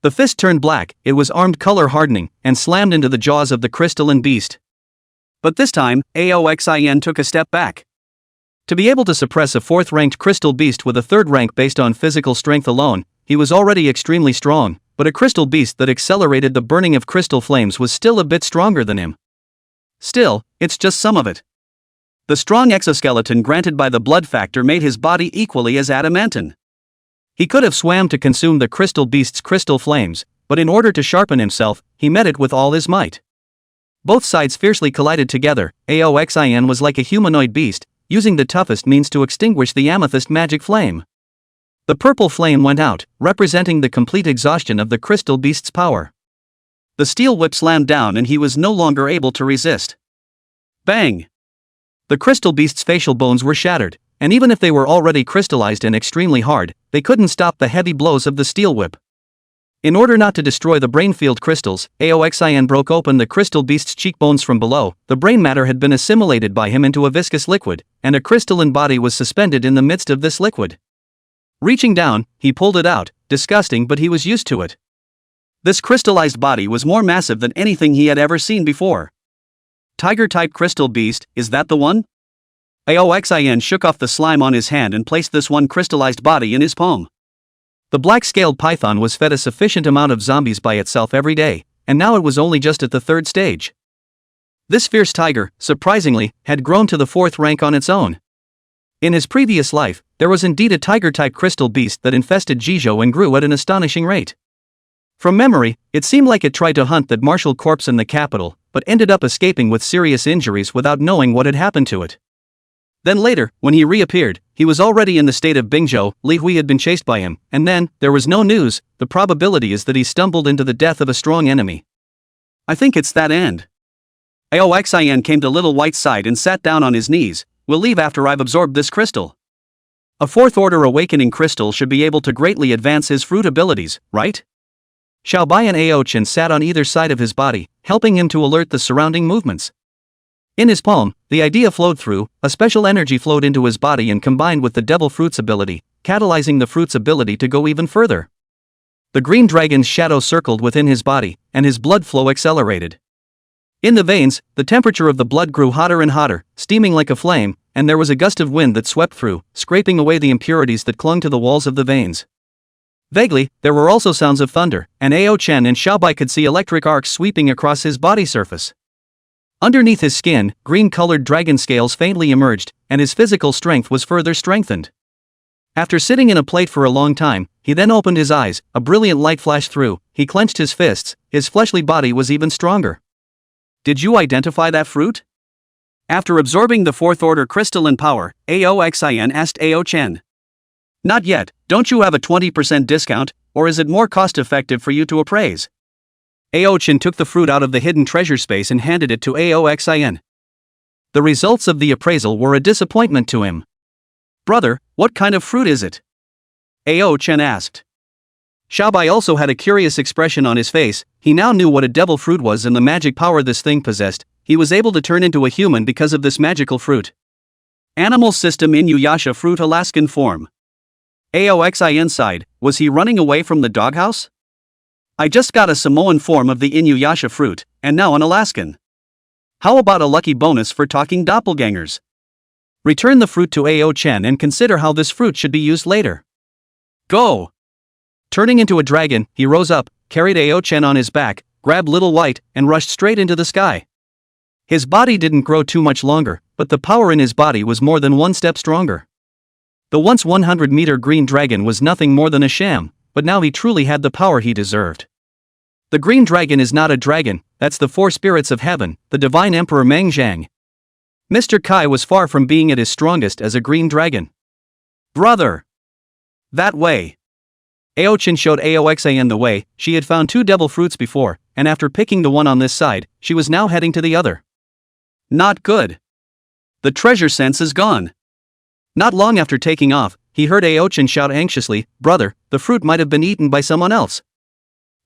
The fist turned black, it was armed color hardening, and slammed into the jaws of the crystalline beast. But this time, Aoxin took a step back. To be able to suppress a 4th-ranked crystal beast with a 3rd rank based on physical strength alone, he was already extremely strong, but a crystal beast that accelerated the burning of crystal flames was still a bit stronger than him. Still, it's just some of it. The strong exoskeleton granted by the blood factor made his body equally as adamantine. He could have swam to consume the crystal beast's crystal flames, but in order to sharpen himself, he met it with all his might. Both sides fiercely collided together. Aoxin was like a humanoid beast, using the toughest means to extinguish the amethyst magic flame. The purple flame went out, representing the complete exhaustion of the crystal beast's power. The steel whip slammed down and he was no longer able to resist. Bang! The crystal beast's facial bones were shattered, and even if they were already crystallized and extremely hard, they couldn't stop the heavy blows of the steel whip. In order not to destroy the brainfield crystals, Aoxin broke open the crystal beast's cheekbones from below. The brain matter had been assimilated by him into a viscous liquid, and a crystalline body was suspended in the midst of this liquid. Reaching down, he pulled it out, disgusting, but he was used to it. This crystallized body was more massive than anything he had ever seen before. Tiger-type crystal beast, is that the one? Aoxin shook off the slime on his hand and placed this one crystallized body in his palm. The black-scaled python was fed a sufficient amount of zombies by itself every day, and now it was only just at the 3rd stage. This fierce tiger, surprisingly, had grown to the 4th rank on its own. In his previous life, there was indeed a tiger-type crystal beast that infested Jizhou and grew at an astonishing rate. From memory, it seemed like it tried to hunt that martial corpse in the capital, but ended up escaping with serious injuries without knowing what had happened to it. Then later, when he reappeared, he was already in the state of Bingzhou. Li Hui had been chased by him, and then, there was no news. The probability is that he stumbled into the death of a strong enemy. I think it's that end. Aoxin came to Little White's side and sat down on his knees. We'll leave after I've absorbed this crystal. A 4th order awakening crystal should be able to greatly advance his fruit abilities, right? Xiaobai and Aochin sat on either side of his body, helping him to alert the surrounding movements. In his palm, the idea flowed through. A special energy flowed into his body and combined with the devil fruit's ability, catalyzing the fruit's ability to go even further. The green dragon's shadow circled within his body, and his blood flow accelerated. In the veins, the temperature of the blood grew hotter and hotter, steaming like a flame, and there was a gust of wind that swept through, scraping away the impurities that clung to the walls of the veins. Vaguely, there were also sounds of thunder, and Ao Chen and Xiaobai could see electric arcs sweeping across his body surface. Underneath his skin, green-colored dragon scales faintly emerged, and his physical strength was further strengthened. After sitting in a plate for a long time, he then opened his eyes, a brilliant light flashed through, he clenched his fists, his fleshly body was even stronger. Did you identify that fruit? After absorbing the 4th order crystalline power, Aoxin asked Ao Chen. Not yet. Don't you have a 20% discount, or is it more cost-effective for you to appraise? Ao Chen took the fruit out of the hidden treasure space and handed it to Aoxin. The results of the appraisal were a disappointment to him. Brother, what kind of fruit is it? Ao Chen asked. Xiaobai also had a curious expression on his face. He now knew what a devil fruit was and the magic power this thing possessed. He was able to turn into a human because of this magical fruit. Animal system Inuyasha fruit Alaskan form. Aoxin sighed. Was he running away from the doghouse? I just got a Samoan form of the Inuyasha fruit, and now an Alaskan. How about a lucky bonus for talking doppelgangers? Return the fruit to Ao Chen and consider how this fruit should be used later. Go! Turning into a dragon, he rose up, carried Ao Chen on his back, grabbed Little White, and rushed straight into the sky. His body didn't grow too much longer, but the power in his body was more than one step stronger. The once 100-meter green dragon was nothing more than a sham, but now he truly had the power he deserved. The green dragon is not a dragon, that's the 4 spirits of heaven, the divine emperor Meng Zhang. Mr. Kai was far from being at his strongest as a green dragon. Brother! That way! Ao Chen showed Aoxin the way. She had found 2 devil fruits before, and after picking the one on this side, she was now heading to the other. Not good. The treasure sense is gone. Not long after taking off, he heard Ao Chen shout anxiously, Brother, the fruit might have been eaten by someone else.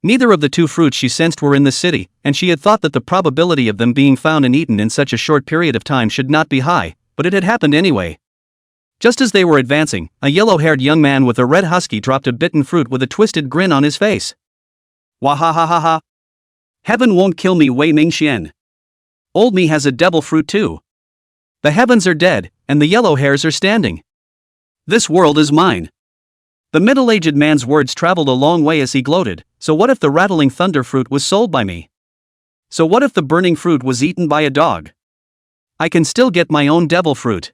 Neither of the 2 fruits she sensed were in the city, and she had thought that the probability of them being found and eaten in such a short period of time should not be high, but it had happened anyway. Just as they were advancing, a yellow-haired young man with a red husky dropped a bitten fruit with a twisted grin on his face. Wahahahaha. Heaven won't kill me, Wei Mingxian. Old me has a devil fruit too. The heavens are dead, and the yellow hairs are standing. This world is mine. The middle-aged man's words traveled a long way as he gloated. So what if the rattling thunder fruit was sold by me? So what if the burning fruit was eaten by a dog? I can still get my own devil fruit.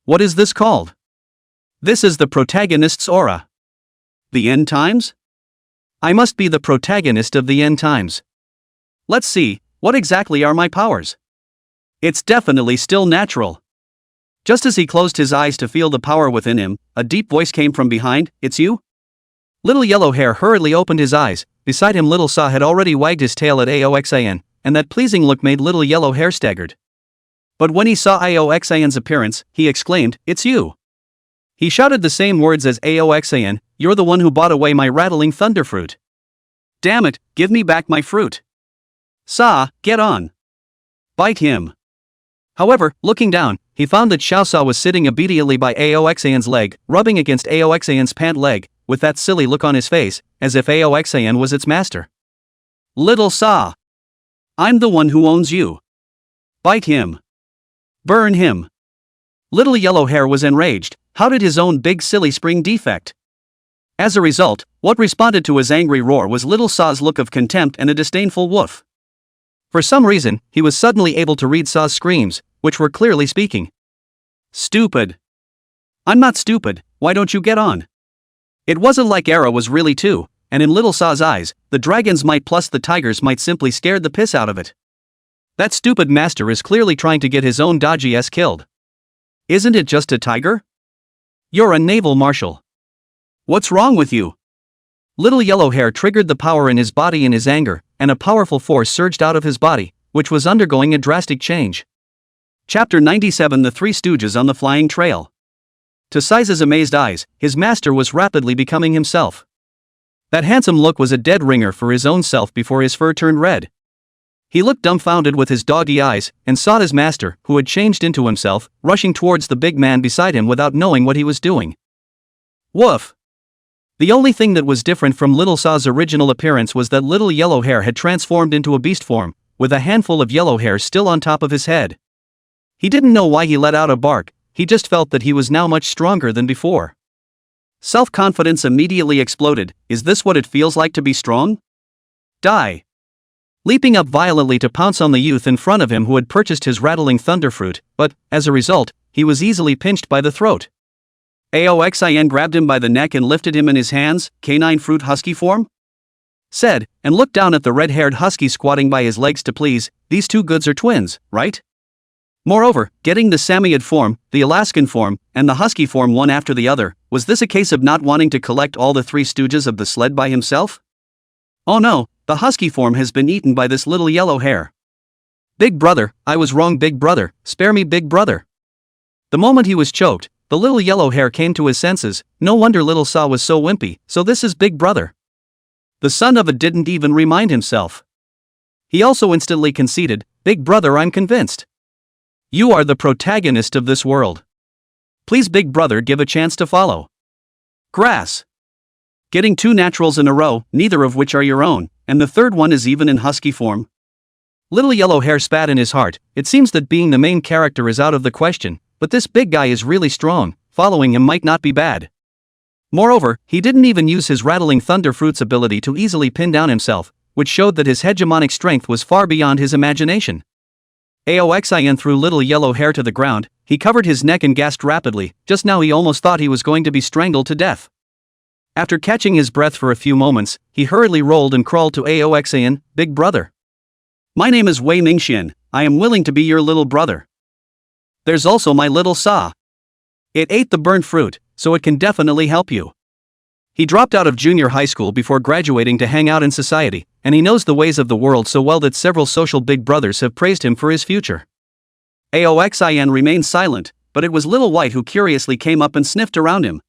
What is this called? This is the protagonist's aura. The end times? I must be the protagonist of the end times. Let's see, What exactly are my powers? It's definitely still natural. Just as he closed his eyes to feel the power within him, a deep voice came from behind. It's you? Little Yellow Hair hurriedly opened his eyes. Beside him Little Saw had already wagged his tail at Aoxan, and that pleasing look made Little Yellow Hair staggered. But when he saw Aoxan's appearance, he exclaimed, "It's you!" He shouted the same words as Aoxan, "You're the one who bought away my rattling thunder fruit. Damn it, give me back my fruit. Saw, get on. Bite him." However, looking down, he found that Xiao Sa was sitting obediently by Aoxan's leg, rubbing against Aoxan's pant leg, with that silly look on his face, as if Aoxan was its master. "Little Saw. I'm the one who owns you. Bite him. Burn him." Little Yellow Hair was enraged. How did his own big silly spring defect? As a result, what responded to his angry roar was Little Saw's look of contempt and a disdainful woof. For some reason, he was suddenly able to read Saw's screams, which were clearly speaking. "Stupid. I'm not stupid, why don't you get on?" It wasn't like Era was really too, and in Little Saw's eyes, the dragons might plus the tigers might simply scared the piss out of it. That stupid master is clearly trying to get his own dodgy ass killed. Isn't it just a tiger? You're a naval marshal. What's wrong with you? Little Yellow Hair triggered the power in his body in his anger, and a powerful force surged out of his body, which was undergoing a drastic change. Chapter 97 The Three Stooges on the Flying Trail. To Saiza's amazed eyes, his master was rapidly becoming himself. That handsome look was a dead ringer for his own self before his fur turned red. He looked dumbfounded with his doggy eyes, and saw his master, who had changed into himself, rushing towards the big man beside him without knowing what he was doing. Woof! The only thing that was different from Little Saw's original appearance was that Little Yellow Hair had transformed into a beast form, with a handful of yellow hair still on top of his head. He didn't know why he let out a bark, he just felt that he was now much stronger than before. Self-confidence immediately exploded. Is this what it feels like to be strong? Die! Leaping up violently to pounce on the youth in front of him who had purchased his rattling thunderfruit, but, as a result, he was easily pinched by the throat. Aoxin grabbed him by the neck and lifted him in his hands, canine fruit husky form? Said, and looked down at the red-haired husky squatting by his legs to please, these two goods are twins, right? Moreover, getting the Samoyed form, the Alaskan form, and the husky form one after the other, was this a case of not wanting to collect all the three stooges of the sled by himself? Oh no, the husky form has been eaten by this Little Yellow Hair. Big brother, I was wrong, big brother, spare me, big brother. The moment he was choked, the Little Yellow Hair came to his senses. No wonder Little Saw was so wimpy, so this is big brother. The son of a didn't even remind himself. He also instantly conceded, big brother, I'm convinced. You are the protagonist of this world. Please, big brother, give a chance to follow. Grass. Getting two naturals in a row, neither of which are your own, and the third one is even in husky form. Little Yellow Hair spat in his heart. It seems that being the main character is out of the question, but this big guy is really strong, following him might not be bad. Moreover, he didn't even use his rattling thunder fruit's ability to easily pin down himself, which showed that his hegemonic strength was far beyond his imagination. Aoxin threw Little Yellow Hair to the ground. He covered his neck and gasped rapidly. Just now he almost thought he was going to be strangled to death. After catching his breath for a few moments, he hurriedly rolled and crawled to Aoxin, big brother. My name is Wei Mingxian, I am willing to be your little brother. There's also my Little Saw. It ate the burnt fruit, so it can definitely help you. He dropped out of junior high school before graduating to hang out in society, and he knows the ways of the world so well that several social big brothers have praised him for his future. Aoxin remained silent, but it was Little White who curiously came up and sniffed around him.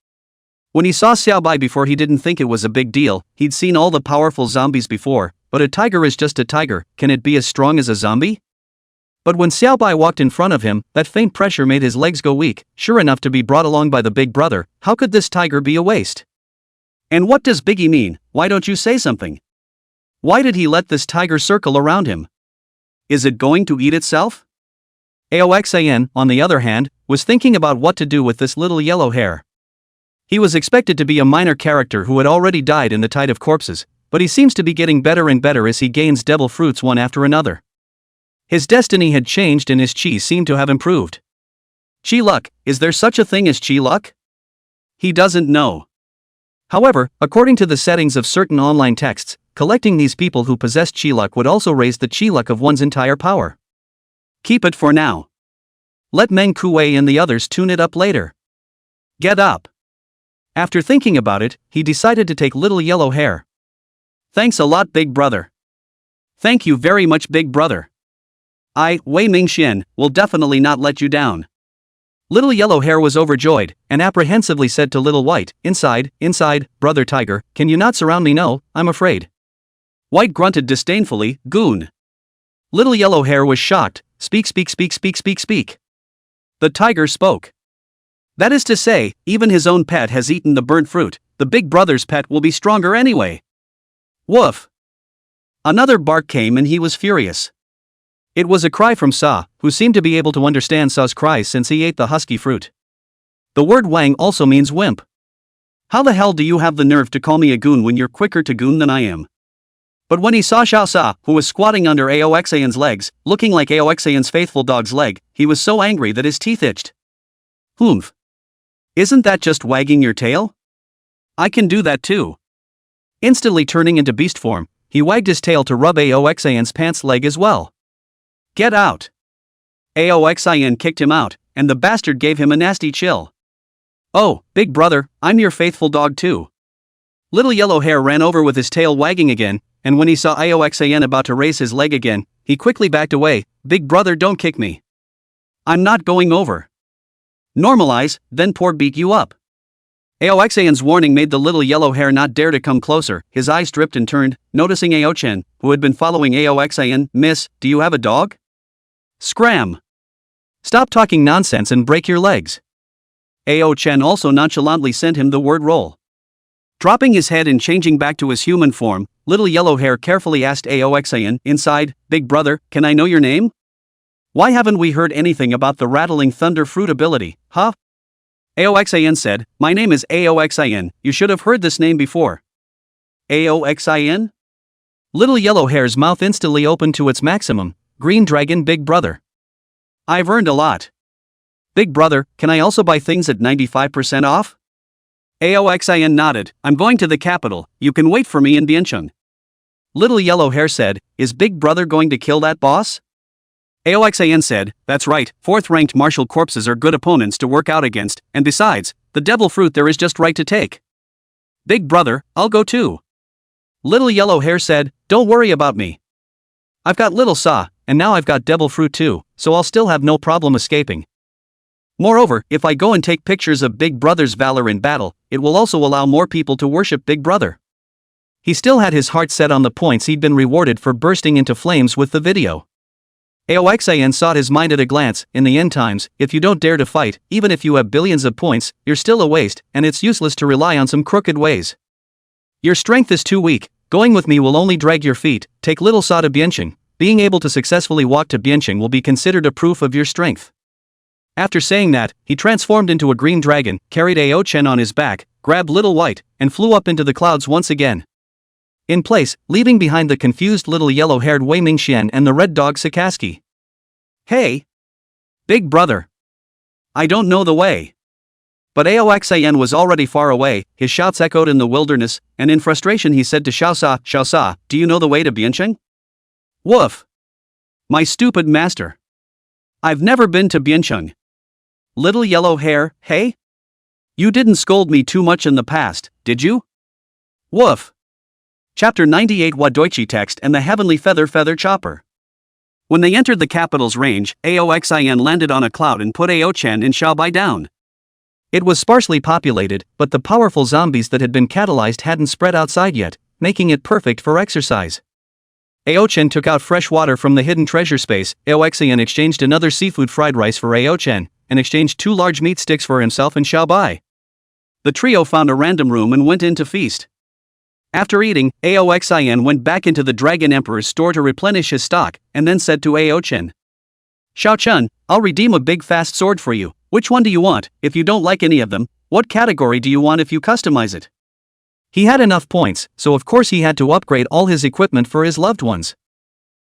When he saw Xiaobai before, he didn't think it was a big deal. He'd seen all the powerful zombies before, but a tiger is just a tiger. Can it be as strong as a zombie? But when Xiaobai walked in front of him, that faint pressure made his legs go weak, sure enough to be brought along by the big brother. How could this tiger be a waste? And what does Biggie mean? Why don't you say something? Why did he let this tiger circle around him? Is it going to eat itself? Aoxin, on the other hand, was thinking about what to do with this Little Yellow Hair. He was expected to be a minor character who had already died in the tide of corpses, but he seems to be getting better and better as he gains devil fruits one after another. His destiny had changed and his chi seemed to have improved. Chi luck, is there such a thing as chi luck? He doesn't know. However, according to the settings of certain online texts, collecting these people who possess chi luck would also raise the chi luck of one's entire power. Keep it for now. Let Meng Kuei and the others tune it up later. Get up. After thinking about it, he decided to take Little Yellow Hair. Thanks a lot, Big Brother. Thank you very much, Big Brother. Wei Mingxian, will definitely not let you down. Little Yellow Hair was overjoyed, and apprehensively said to Little White, inside, Brother Tiger, can you not surround me? No, I'm afraid. White grunted disdainfully, goon. Little Yellow Hair was shocked, speak. The tiger spoke. That is to say, even his own pet has eaten the burnt fruit, the Big Brother's pet will be stronger anyway. Woof. Another bark came and he was furious. It was a cry from Sa, who seemed to be able to understand Sa's cries since he ate the husky fruit. The word Wang also means wimp. How the hell do you have the nerve to call me a goon when you're quicker to goon than I am? But when he saw Xiao Sa, who was squatting under Aoxayan's legs, looking like Aoxayan's faithful dog's leg, he was so angry that his teeth itched. Humph. Isn't that just wagging your tail? I can do that too. Instantly turning into beast form, he wagged his tail to rub Aoxayan's pants leg as well. Get out! Aoxayan kicked him out, and the bastard gave him a nasty chill. Oh, Big Brother, I'm your faithful dog too. Little Yellow Hair ran over with his tail wagging again, and when he saw Aoxayan about to raise his leg again, he quickly backed away. Big Brother, don't kick me. I'm not going over. Normalize, then poor beat you up. Aoxayan's warning made the Little Yellow Hair not dare to come closer. His eyes dripped and turned, noticing Aochen, who had been following Aoxayan. Miss, do you have a dog? Scram! Stop talking nonsense and break your legs. Aochen also nonchalantly sent him the word roll. Dropping his head and changing back to his human form, Little Yellow Hair carefully asked Aoxayan, inside, Big Brother, can I know your name? Why haven't we heard anything about the rattling thunder fruit ability, huh? Aoxayan said, my name is Aoxayan, you should have heard this name before. Aoxayan? Little Yellow Hair's mouth instantly opened to its maximum. Green Dragon Big Brother. I've earned a lot. Big Brother, can I also buy things at 95% off? Aoxayan nodded, I'm going to the capital, you can wait for me in Biancheng. Little Yellow Hair said, is Big Brother going to kill that boss? Aoxayan said, that's right, 4th-ranked martial corpses are good opponents to work out against, and besides, the devil fruit there is just right to take. Big Brother, I'll go too. Little Yellow Hair said, don't worry about me. I've got Little Sa, and now I've got devil fruit too, so I'll still have no problem escaping. Moreover, if I go and take pictures of Big Brother's valor in battle, it will also allow more people to worship Big Brother. He still had his heart set on the points he'd been rewarded for bursting into flames with the video. Aoxayan sought his mind at a glance. In the end times, if you don't dare to fight, even if you have billions of points, you're still a waste, and it's useless to rely on some crooked ways. Your strength is too weak, going with me will only drag your feet. Take Little Sa to Biancheng. Being able to successfully walk to Biancheng will be considered a proof of your strength. After saying that, he transformed into a green dragon, carried Aochen on his back, grabbed Little White, and flew up into the clouds once again. In place, leaving behind the confused little yellow-haired Wei Mingxian and the red dog Sakaski. Hey! Big Brother! I don't know the way. But Aoxayan was already far away, his shouts echoed in the wilderness, and in frustration he said to Xiao Sa, do you know the way to Biancheng? Woof! My stupid master! I've never been to Biancheng. Little Yellow Hair, hey? You didn't scold me too much in the past, did you? Woof! Chapter 98 Wadoichi Text and the Heavenly Feather Chopper. When they entered the capital's range, Aoxayan landed on a cloud and put Aochen and Xiaobai down. It was sparsely populated, but the powerful zombies that had been catalyzed hadn't spread outside yet, making it perfect for exercise. Aochen took out fresh water from the hidden treasure space. Aoxayan exchanged another seafood fried rice for Aochen, and exchanged 2 large meat sticks for himself and Xiaobai. The trio found a random room and went in to feast. After eating, Aoxayan went back into the Dragon Emperor's store to replenish his stock, and then said to Aochen, Xiao Chun, I'll redeem a big fast sword for you. Which one do you want? If you don't like any of them, what category do you want if you customize it? He had enough points, so of course he had to upgrade all his equipment for his loved ones.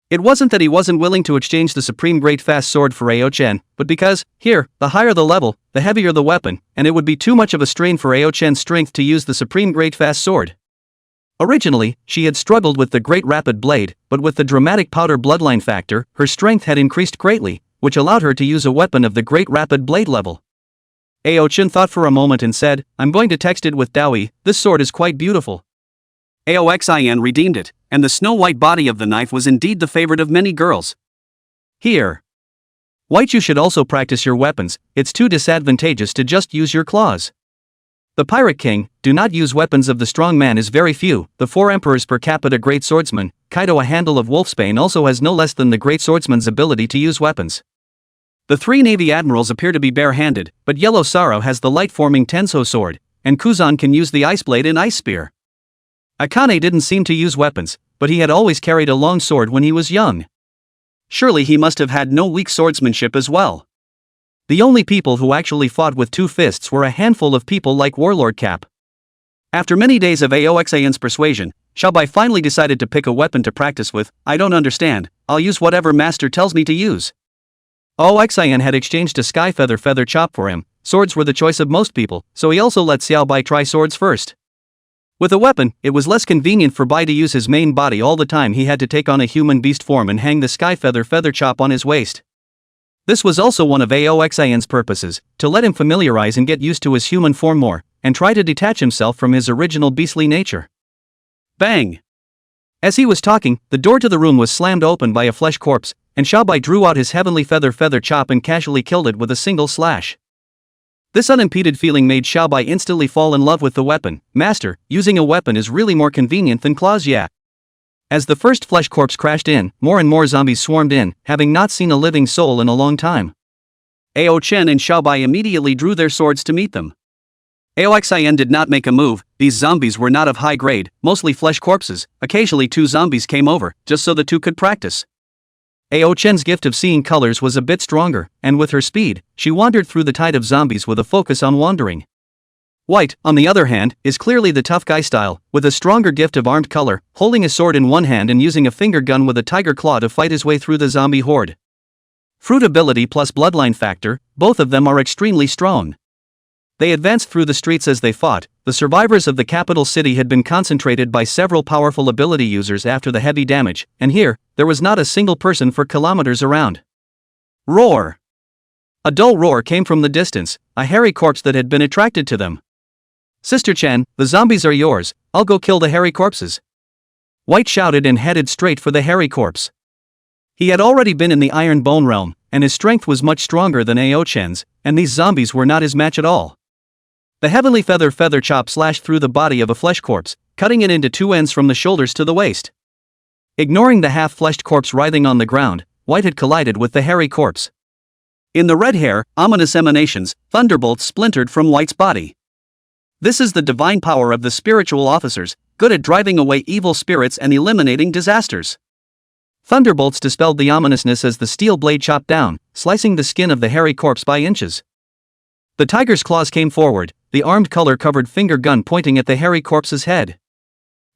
It wasn't that he wasn't willing to exchange the supreme great fast sword for Ao-chen, but because, here, the higher the level, the heavier the weapon, and it would be too much of a strain for Ao-chen's strength to use the supreme great fast sword. Originally, she had struggled with the great rapid blade, but with the dramatic powder bloodline factor, her strength had increased greatly, which allowed her to use a weapon of the great rapid blade level. Ao-chen thought for a moment and said, "I'm going to text it with Dowie, this sword is quite beautiful." Aoxin redeemed it, and the snow-white body of the knife was indeed the favorite of many girls. Here. White, you should also practice your weapons, it's too disadvantageous to just use your claws. The Pirate King, do not use weapons of the strong man is very few, the 4 emperors per capita great swordsman, Kaido a handle of Wolfsbane also has no less than the great swordsman's ability to use weapons. The 3 navy admirals appear to be bare-handed, but Yellow Sorrow has the light-forming Tenso sword, and Kuzan can use the ice blade and ice spear. Akane didn't seem to use weapons, but he had always carried a long sword when he was young. Surely he must have had no weak swordsmanship as well. The only people who actually fought with 2 fists were a handful of people like Warlord Cap. After many days of Aoxin's persuasion, Xiaobai finally decided to pick a weapon to practice with. I don't understand, I'll use whatever master tells me to use. Aoxin had exchanged a sky feather chop for him. Swords were the choice of most people, so he also let Xiaobai try swords first. With a weapon, it was less convenient for Bai to use his main body all the time. He had to take on a human beast form and hang the sky feather chop on his waist. This was also one of Aoxin's purposes, to let him familiarize and get used to his human form more, and try to detach himself from his original beastly nature. Bang! As he was talking, the door to the room was slammed open by a flesh corpse, and Xiaobai drew out his heavenly feather chop and casually killed it with a single slash. This unimpeded feeling made Xiaobai instantly fall in love with the weapon. Master, using a weapon is really more convenient than claws, yeah. As the first flesh corpse crashed in, more and more zombies swarmed in, having not seen a living soul in a long time. Ao-chen and Xiaobai immediately drew their swords to meet them. Aoxin did not make a move. These zombies were not of high grade, mostly flesh corpses. Occasionally 2 zombies came over, just so the 2 could practice. Ao-chen's gift of seeing colors was a bit stronger, and with her speed, she wandered through the tide of zombies with a focus on wandering. White, on the other hand, is clearly the tough guy style, with a stronger gift of armed color, holding a sword in one hand and using a finger gun with a tiger claw to fight his way through the zombie horde. Fruit ability plus bloodline factor, both of them are extremely strong. They advanced through the streets as they fought. The survivors of the capital city had been concentrated by several powerful ability users after the heavy damage, and here, there was not a single person for kilometers around. Roar! A dull roar came from the distance, a hairy corpse that had been attracted to them. Sister Chen, the zombies are yours, I'll go kill the hairy corpses. White shouted and headed straight for the hairy corpse. He had already been in the Iron Bone realm, and his strength was much stronger than Ao-chen's, and these zombies were not his match at all. The heavenly feather chop slashed through the body of a flesh corpse, cutting it into 2 ends from the shoulders to the waist. Ignoring the half-fleshed corpse writhing on the ground, White had collided with the hairy corpse. In the red hair, ominous emanations, thunderbolts splintered from White's body. This is the divine power of the spiritual officers, good at driving away evil spirits and eliminating disasters. Thunderbolts dispelled the ominousness as the steel blade chopped down, slicing the skin of the hairy corpse by inches. The tiger's claws came forward, the armed color-covered finger gun pointing at the hairy corpse's head.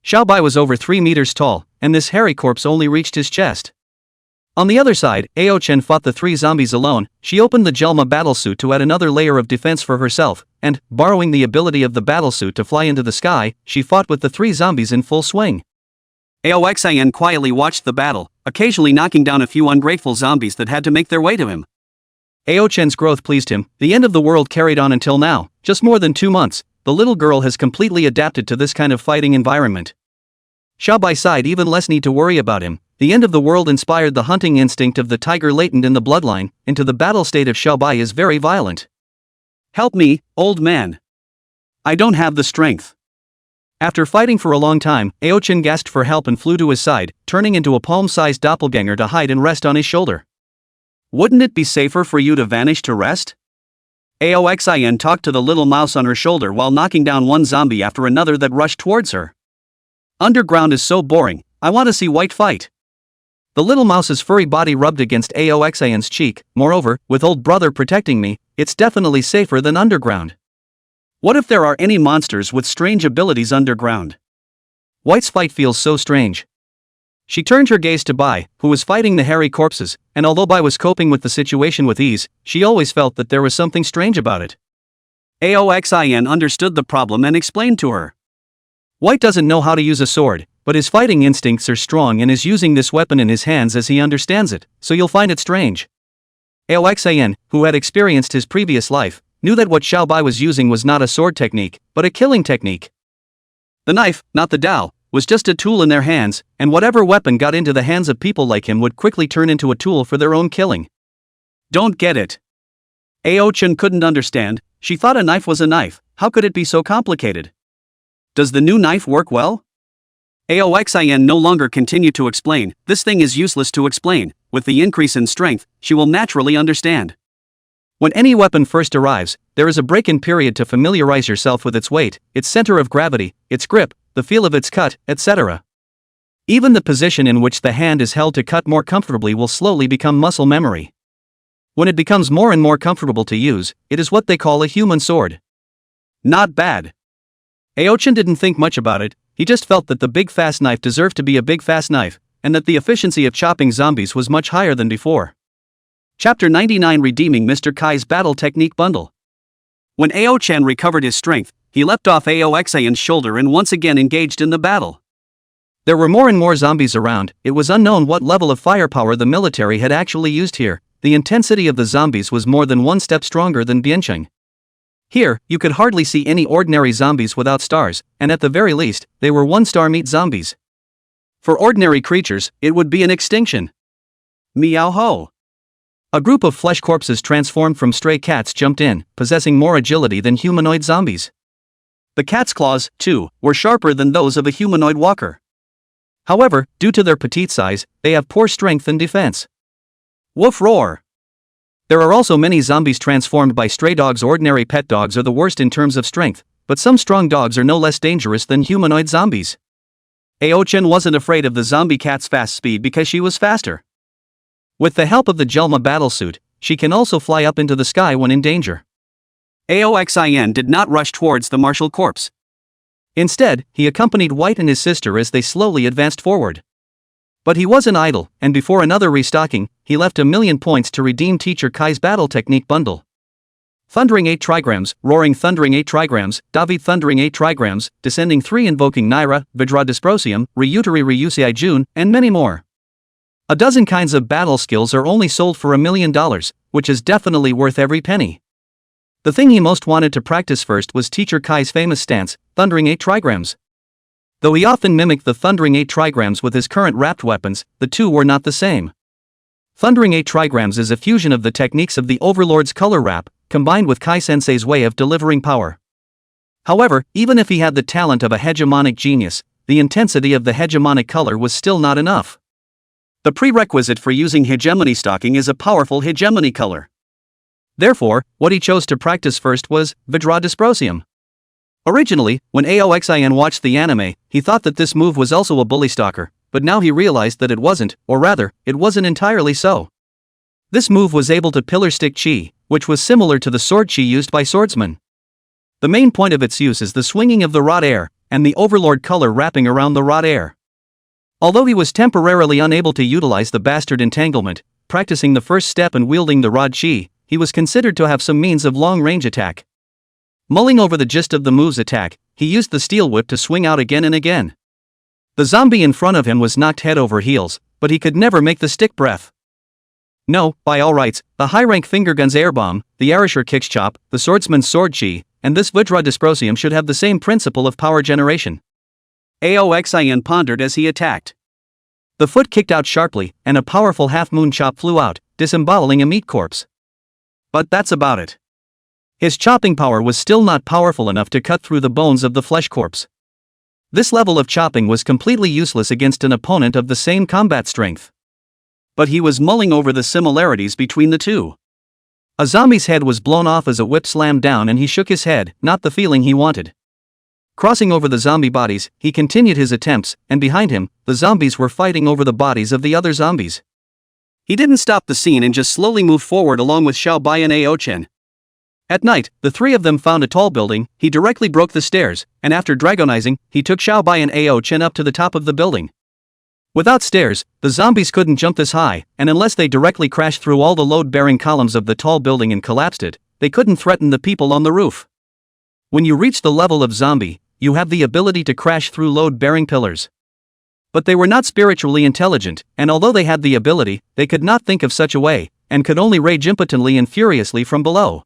Xiaobai was over 3 meters tall, and this hairy corpse only reached his chest. On the other side, Ao-chen fought the 3 zombies alone. She opened the Jelma battlesuit to add another layer of defense for herself, and, borrowing the ability of the battlesuit to fly into the sky, she fought with the 3 zombies in full swing. Aoxin quietly watched the battle, occasionally knocking down a few ungrateful zombies that had to make their way to him. Ao-chen's growth pleased him. The end of the world carried on until now, just more than 2 months. The little girl has completely adapted to this kind of fighting environment. Xiaobai sighed, even less need to worry about him. The end of the world inspired the hunting instinct of the tiger latent in the bloodline, into the battle state of Xiaobai is very violent. Help me, old man. I don't have the strength. After fighting for a long time, Ao-chen gasped for help and flew to his side, turning into a palm-sized doppelganger to hide and rest on his shoulder. Wouldn't it be safer for you to vanish to rest? Aoxin talked to the little mouse on her shoulder while knocking down one zombie after another that rushed towards her. Underground is so boring, I want to see White fight. The little mouse's furry body rubbed against Aoxin's cheek. Moreover, with old brother protecting me, it's definitely safer than underground. What if there are any monsters with strange abilities underground? White's fight feels so strange. She turned her gaze to Bai, who was fighting the hairy corpses, and although Bai was coping with the situation with ease, she always felt that there was something strange about it. Aoxin understood the problem and explained to her. White doesn't know how to use a sword, but his fighting instincts are strong and is using this weapon in his hands as he understands it, so you'll find it strange. Aoxin, who had experienced his previous life, knew that what Xiao Bai was using was not a sword technique, but a killing technique. The knife, not the Dao, was just a tool in their hands, and whatever weapon got into the hands of people like him would quickly turn into a tool for their own killing. Don't get it. Ao-chan couldn't understand. She thought a knife was a knife. How could it be so complicated? Does the new knife work well? Aoxin no longer continued to explain. This thing is useless to explain. With the increase in strength, she will naturally understand. When any weapon first arrives, there is a break-in period to familiarize yourself with its weight, its center of gravity, its grip, the feel of its cut, etc. Even the position in which the hand is held to cut more comfortably will slowly become muscle memory. When it becomes more and more comfortable to use, it is what they call a human sword. Not bad. Ao-chan didn't think much about it. He just felt that the big fast knife deserved to be a big fast knife, and that the efficiency of chopping zombies was much higher than before. Chapter 99 Redeeming Mr. Kai's Battle Technique Bundle. When Ao-chan recovered his strength, he leapt off Aoxin's shoulder and once again engaged in the battle. There were more and more zombies around. It was unknown what level of firepower the military had actually used here. The intensity of the zombies was more than one step stronger than Biancheng. Here, you could hardly see any ordinary zombies without stars, and at the very least, they were one-star meat zombies. For ordinary creatures, it would be an extinction. Meow ho! A group of flesh corpses transformed from stray cats jumped in, possessing more agility than humanoid zombies. The cat's claws, too, were sharper than those of a humanoid walker. However, due to their petite size, they have poor strength and defense. Woof roar! There are also many zombies transformed by stray dogs. Ordinary pet dogs are the worst in terms of strength, but some strong dogs are no less dangerous than humanoid zombies. Ao-chan wasn't afraid of the zombie cat's fast speed because she was faster. With the help of the Jelma battlesuit, she can also fly up into the sky when in danger. Aoxin did not rush towards the martial corpse. Instead, he accompanied White and his sister as they slowly advanced forward. But he wasn't idle, and before another restocking, he left 1,000,000 points to redeem Teacher Kai's Battle Technique Bundle. Thundering 8 trigrams, Roaring Thundering 8 trigrams, David Thundering 8 trigrams, Descending 3 Invoking Naira, Vidra Dysprosium, Ryutari Ryusei Jun, and many more. A dozen kinds of battle skills are only sold for $1,000,000, which is definitely worth every penny. The thing he most wanted to practice first was Teacher Kai's famous stance, Thundering 8 trigrams. Though he often mimicked the Thundering 8 trigrams with his current wrapped weapons, the two were not the same. Thundering 8 trigrams is a fusion of the techniques of the Overlord's color wrap, combined with Kai-sensei's way of delivering power. However, even if he had the talent of a hegemonic genius, the intensity of the hegemonic color was still not enough. The prerequisite for using hegemony stocking is a powerful hegemony color. Therefore, what he chose to practice first was Vidra Dysprosium. Originally, when Aoxin watched the anime, he thought that this move was also a bully stalker, but now he realized that it wasn't, or rather, it wasn't entirely so. This move was able to pillar stick chi, which was similar to the sword chi used by swordsmen. The main point of its use is the swinging of the rod air, and the Overlord color wrapping around the rod air. Although he was temporarily unable to utilize the bastard entanglement, practicing the first step and wielding the rod chi, he was considered to have some means of long-range attack. Mulling over the gist of the move's attack, he used the steel whip to swing out again and again. The zombie in front of him was knocked head over heels, but he could never make the stick breath. No, by all rights, the high-rank fingergun's air bomb, the Arisher kick's chop, the swordsman's sword chi, and this Vidra Dysprosium should have the same principle of power generation. Aoxin pondered as he attacked. The foot kicked out sharply, and a powerful half-moon chop flew out, disemboweling a meat corpse. But that's about it. His chopping power was still not powerful enough to cut through the bones of the flesh corpse. This level of chopping was completely useless against an opponent of the same combat strength. But he was mulling over the similarities between the two. A zombie's head was blown off as a whip slammed down and he shook his head, not the feeling he wanted. Crossing over the zombie bodies, he continued his attempts, and behind him, the zombies were fighting over the bodies of the other zombies. He didn't stop the scene and just slowly moved forward along with Xiao Bai and Ao-chan. At night, the three of them found a tall building. He directly broke the stairs, and after dragonizing, he took Xiao Bai and Ao-chan up to the top of the building. Without stairs, the zombies couldn't jump this high, and unless they directly crashed through all the load-bearing columns of the tall building and collapsed it, they couldn't threaten the people on the roof. When you reach the level of zombie, you have the ability to crash through load-bearing pillars. But they were not spiritually intelligent, and although they had the ability, they could not think of such a way, and could only rage impotently and furiously from below.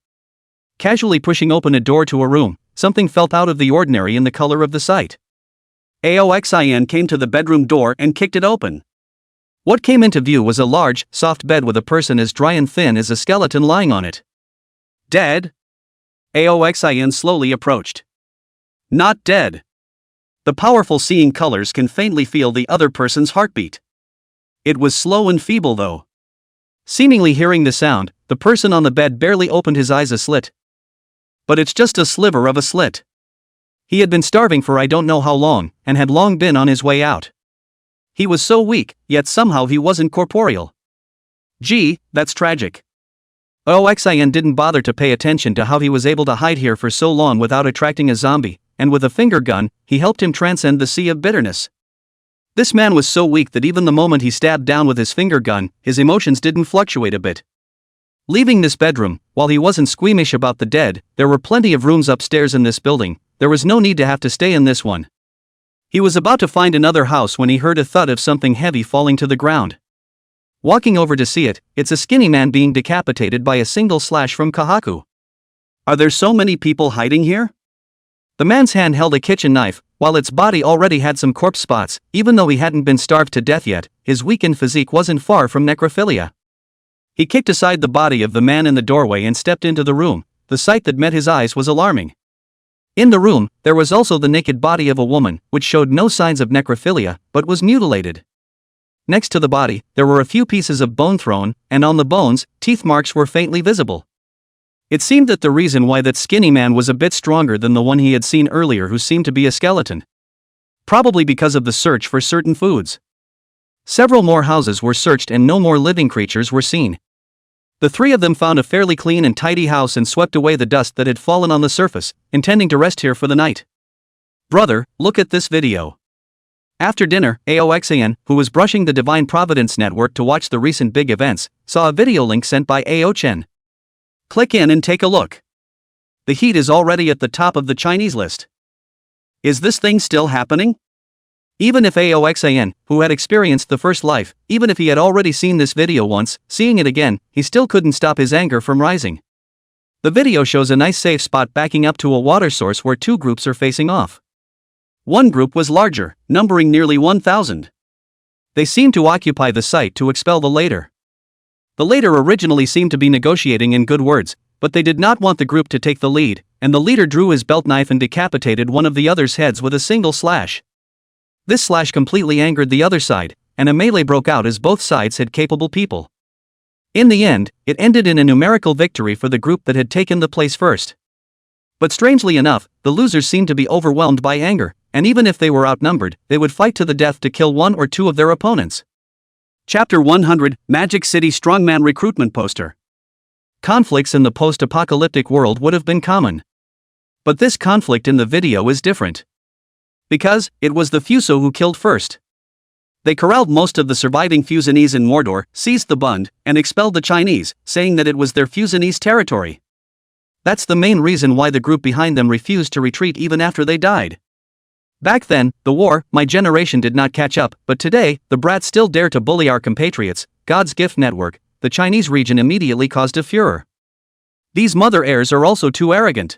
Casually pushing open a door to a room, something felt out of the ordinary in the color of the sight. Aoxin came to the bedroom door and kicked it open. What came into view was a large, soft bed with a person as dry and thin as a skeleton lying on it. Dead? Aoxin slowly approached. Not dead. The powerful seeing colors can faintly feel the other person's heartbeat. It was slow and feeble though. Seemingly hearing the sound, the person on the bed barely opened his eyes a slit. But it's just a sliver of a slit. He had been starving for I don't know how long, and had long been on his way out. He was so weak, yet somehow he wasn't corporeal. Gee, that's tragic. Oxin didn't bother to pay attention to how he was able to hide here for so long without attracting a zombie, and with a finger gun, he helped him transcend the sea of bitterness. This man was so weak that even the moment he stabbed down with his finger gun, his emotions didn't fluctuate a bit. Leaving this bedroom, while he wasn't squeamish about the dead, there were plenty of rooms upstairs in this building, there was no need to have to stay in this one. He was about to find another house when he heard a thud of something heavy falling to the ground. Walking over to see it, it's a skinny man being decapitated by a single slash from Kahaku. Are there so many people hiding here? The man's hand held a kitchen knife, while its body already had some corpse spots. Even though he hadn't been starved to death yet, his weakened physique wasn't far from necrophilia. He kicked aside the body of the man in the doorway and stepped into the room. The sight that met his eyes was alarming. In the room, there was also the naked body of a woman, which showed no signs of necrophilia, but was mutilated. Next to the body, there were a few pieces of bone thrown, and on the bones, teeth marks were faintly visible. It seemed that the reason why that skinny man was a bit stronger than the one he had seen earlier, who seemed to be a skeleton. Probably because of the search for certain foods. Several more houses were searched and no more living creatures were seen. The three of them found a fairly clean and tidy house and swept away the dust that had fallen on the surface, intending to rest here for the night. Brother, look at this video. After dinner, Aoxin, who was brushing the Divine Providence network to watch the recent big events, saw a video link sent by Ao-chen. Click in and take a look. The heat is already at the top of the Chinese list. Is this thing still happening? Even if Aoxin, who had experienced the first life, even if he had already seen this video once, seeing it again, he still couldn't stop his anger from rising. The video shows a nice safe spot backing up to a water source where two groups are facing off. One group was larger, numbering nearly 1,000. They seemed to occupy the site to expel the later. The later originally seemed to be negotiating in good words, but they did not want the group to take the lead, and the leader drew his belt knife and decapitated one of the other's heads with a single slash. This slash completely angered the other side, and a melee broke out as both sides had capable people. In the end, it ended in a numerical victory for the group that had taken the place first. But strangely enough, the losers seemed to be overwhelmed by anger, and even if they were outnumbered, they would fight to the death to kill one or two of their opponents. Chapter 100, Magic City Strongman Recruitment Poster. Conflicts in the post-apocalyptic world would have been common. But this conflict in the video is different. Because, it was the Fuso who killed first. They corralled most of the surviving Fusanese in Mordor, seized the Bund, and expelled the Chinese, saying that it was their Fusanese territory. That's the main reason why the group behind them refused to retreat even after they died. Back then, the war, my generation did not catch up, but today, the brats still dare to bully our compatriots. God's gift network, the Chinese region immediately caused a furor. These mother heirs are also too arrogant.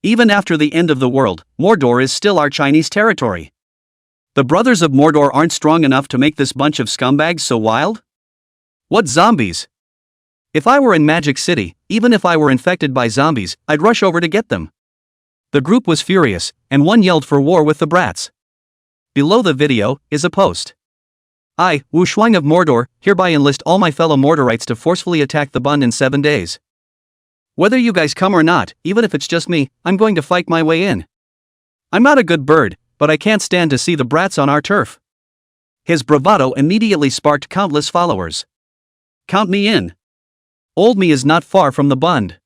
Even after the end of the world, Mordor is still our Chinese territory. The brothers of Mordor aren't strong enough to make this bunch of scumbags so wild? What zombies? If I were in Magic City, even if I were infected by zombies, I'd rush over to get them. The group was furious, and one yelled for war with the brats. Below the video is a post. I, Wu Shuang of Mordor, hereby enlist all my fellow Mordorites to forcefully attack the Bund in 7 days. Whether you guys come or not, even if it's just me, I'm going to fight my way in. I'm not a good bird, but I can't stand to see the brats on our turf. His bravado immediately sparked countless followers. Count me in. Old me is not far from the Bund.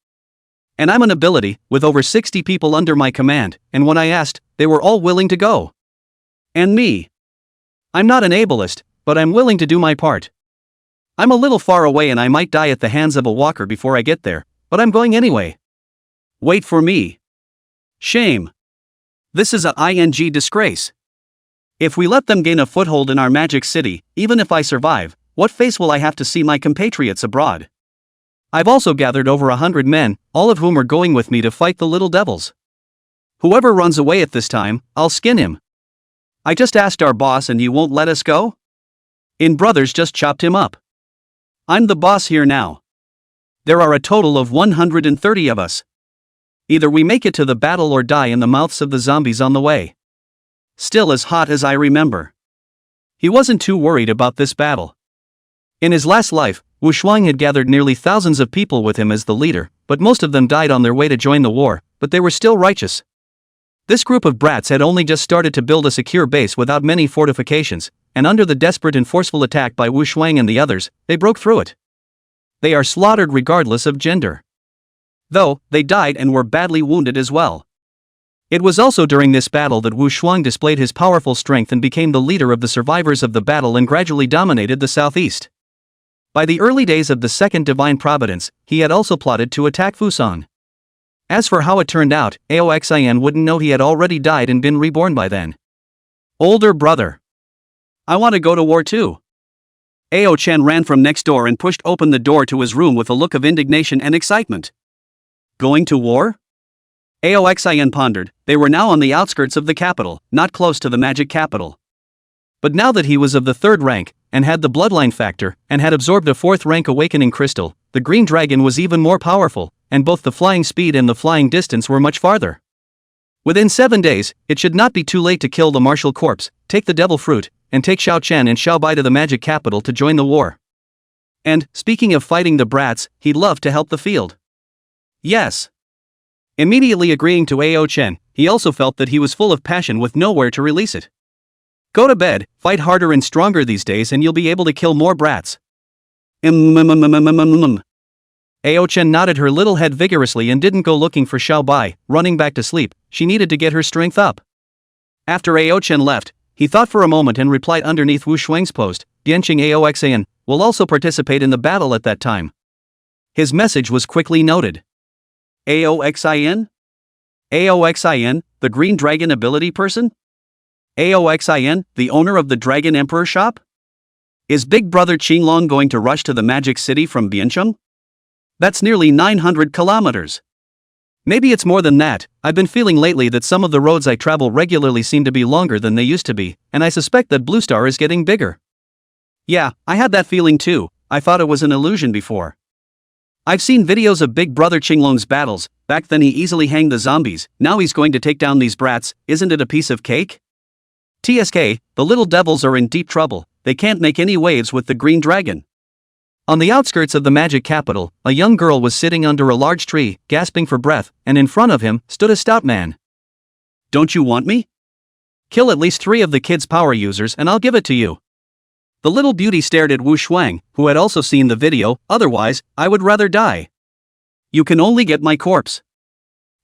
And I'm an ability, with over 60 people under my command, and when I asked, they were all willing to go. And me. I'm not an ableist, but I'm willing to do my part. I'm a little far away and I might die at the hands of a walker before I get there, but I'm going anyway. Wait for me. Shame. This is a ing disgrace. If we let them gain a foothold in our magic city, even if I survive, what face will I have to see my compatriots abroad? I've also gathered over 100 men, all of whom are going with me to fight the little devils. Whoever runs away at this time, I'll skin him. I just asked our boss and he won't let us go? In brothers just chopped him up. I'm the boss here now. There are a total of 130 of us. Either we make it to the battle or die in the mouths of the zombies on the way. Still as hot as I remember. He wasn't too worried about this battle. In his last life, Wu Shuang had gathered nearly thousands of people with him as the leader, but most of them died on their way to join the war, but they were still righteous. This group of brats had only just started to build a secure base without many fortifications, and under the desperate and forceful attack by Wu Shuang and the others, they broke through it. They are slaughtered regardless of gender. Though, they died and were badly wounded as well. It was also during this battle that Wu Shuang displayed his powerful strength and became the leader of the survivors of the battle and gradually dominated the southeast. By the early days of the Second Divine Providence, he had also plotted to attack Fusan. As for how it turned out, Aoxin wouldn't know he had already died and been reborn by then. Older brother. I want to go to war too. Ao Chen ran from next door and pushed open the door to his room with a look of indignation and excitement. Going to war? Aoxin pondered. They were now on the outskirts of the capital, not close to the magic capital. But now that he was of the third rank, and had the bloodline factor, and had absorbed a fourth rank awakening crystal, the green dragon was even more powerful, and both the flying speed and the flying distance were much farther. Within 7 days, it should not be too late to kill the martial corpse, take the devil fruit, and take Xiao Chen and Xiao Bai to the magic capital to join the war. And, speaking of fighting the brats, he'd love to help the field. Yes. Immediately agreeing to Ao Chen, he also felt that he was full of passion with nowhere to release it. Go to bed, fight harder and stronger these days and you'll be able to kill more brats. Ao Chen nodded her little head vigorously and didn't go looking for Xiao Bai, running back to sleep. She needed to get her strength up. After Ao Chen left, he thought for a moment and replied underneath Wu Shuang's post, Dianqing Aoxan will also participate in the battle at that time. His message was quickly noted. Aoxin? Aoxin, the green dragon ability person? Aoxin, the owner of the Dragon Emperor shop? Is Big Brother Qinglong going to rush to the Magic City from Biancheng? That's nearly 900 kilometers. Maybe it's more than that. I've been feeling lately that some of the roads I travel regularly seem to be longer than they used to be, and I suspect that Blue Star is getting bigger. Yeah, I had that feeling too. I thought it was an illusion before. I've seen videos of Big Brother Qinglong's battles. Back then he easily hanged the zombies, now he's going to take down these brats. Isn't it a piece of cake? TSK, the little devils are in deep trouble. They can't make any waves with the green dragon. On the outskirts of the magic capital, a young girl was sitting under a large tree, gasping for breath, and in front of him stood a stout man. Don't you want me? Kill at least 3 of the kids' power users and I'll give it to you. The little beauty stared at Wu Shuang, who had also seen the video. Otherwise, I would rather die. You can only get my corpse.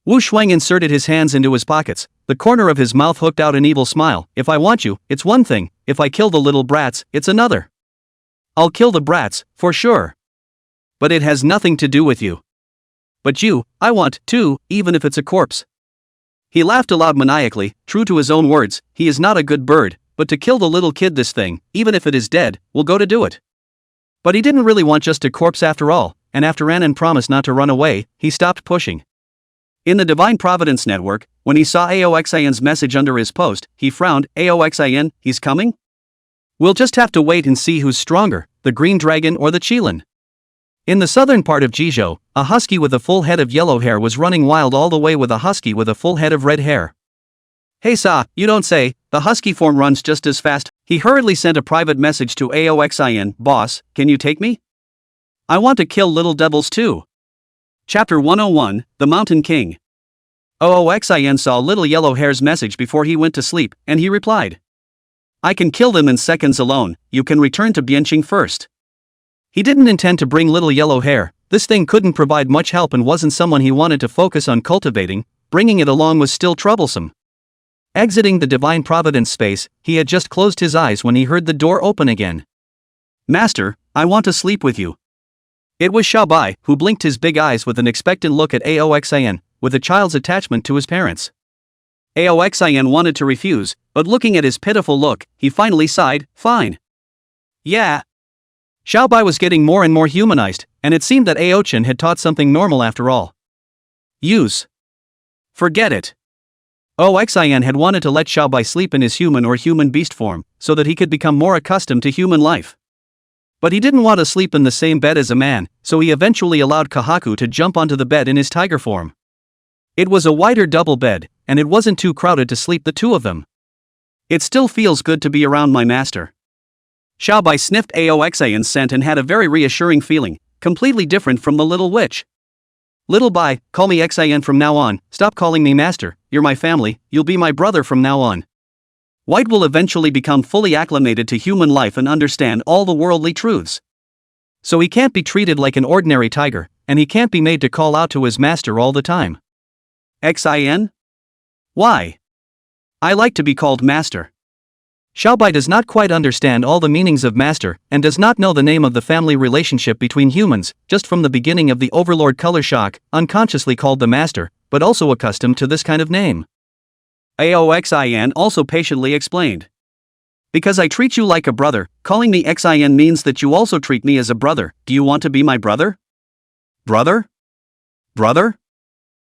Wu Shuang inserted his hands into his pockets. The corner of his mouth hooked out an evil smile. If I want you, it's one thing. If I kill the little brats, it's another. I'll kill the brats, for sure. But it has nothing to do with you. But you, I want, too, even if it's a corpse. He laughed aloud maniacally, true to his own words. He is not a good bird, but to kill the little kid, this thing, even if it is dead, will go to do it. But he didn't really want just a corpse after all, and after Annan promised not to run away, he stopped pushing. In the Divine Providence Network, when he saw Aoxin's message under his post, he frowned. Aoxin, he's coming? We'll just have to wait and see who's stronger, the green dragon or the Qilin. In the southern part of Jizhou, a husky with a full head of yellow hair was running wild all the way with a husky with a full head of red hair. Hey Sa, you don't say. The husky form runs just as fast. He hurriedly sent a private message to Aoxin. Boss, can you take me? I want to kill little devils too. Chapter 101, The Mountain King. Ooxin saw little yellow hair's message before he went to sleep, and he replied. I can kill them in seconds alone. You can return to Bianqing first. He didn't intend to bring little yellow hair. This thing couldn't provide much help and wasn't someone he wanted to focus on cultivating. Bringing it along was still troublesome. Exiting the divine providence space, he had just closed his eyes when he heard the door open again. "Master, I want to sleep with you." It was Xiaobai, who blinked his big eyes with an expectant look at Aoxin, with a child's attachment to his parents. Aoxin wanted to refuse, but looking at his pitiful look, he finally sighed, "Fine." Yeah. Xiaobai was getting more and more humanized, and it seemed that Aochin had taught something normal after all. Use. Forget it. Oxin had wanted to let Xiaobai sleep in his human or human beast form, so that he could become more accustomed to human life. But he didn't want to sleep in the same bed as a man, so he eventually allowed Kahaku to jump onto the bed in his tiger form. It was a wider double bed, and it wasn't too crowded to sleep the two of them. "It still feels good to be around my master." Xiaobai sniffed Aoxin's scent and had a very reassuring feeling, completely different from the little witch. "Little Bai, call me Xin from now on, stop calling me master, you're my family, you'll be my brother from now on." White will eventually become fully acclimated to human life and understand all the worldly truths. So he can't be treated like an ordinary tiger, and he can't be made to call out to his master all the time. Xin? Why? I like to be called master. Xiaobai does not quite understand all the meanings of master, and does not know the name of the family relationship between humans, just from the beginning of the Overlord color shock, unconsciously called the master, but also accustomed to this kind of name. Aoxin also patiently explained. "Because I treat you like a brother, calling me Xin means that you also treat me as a brother. Do you want to be my brother?" Brother? Brother?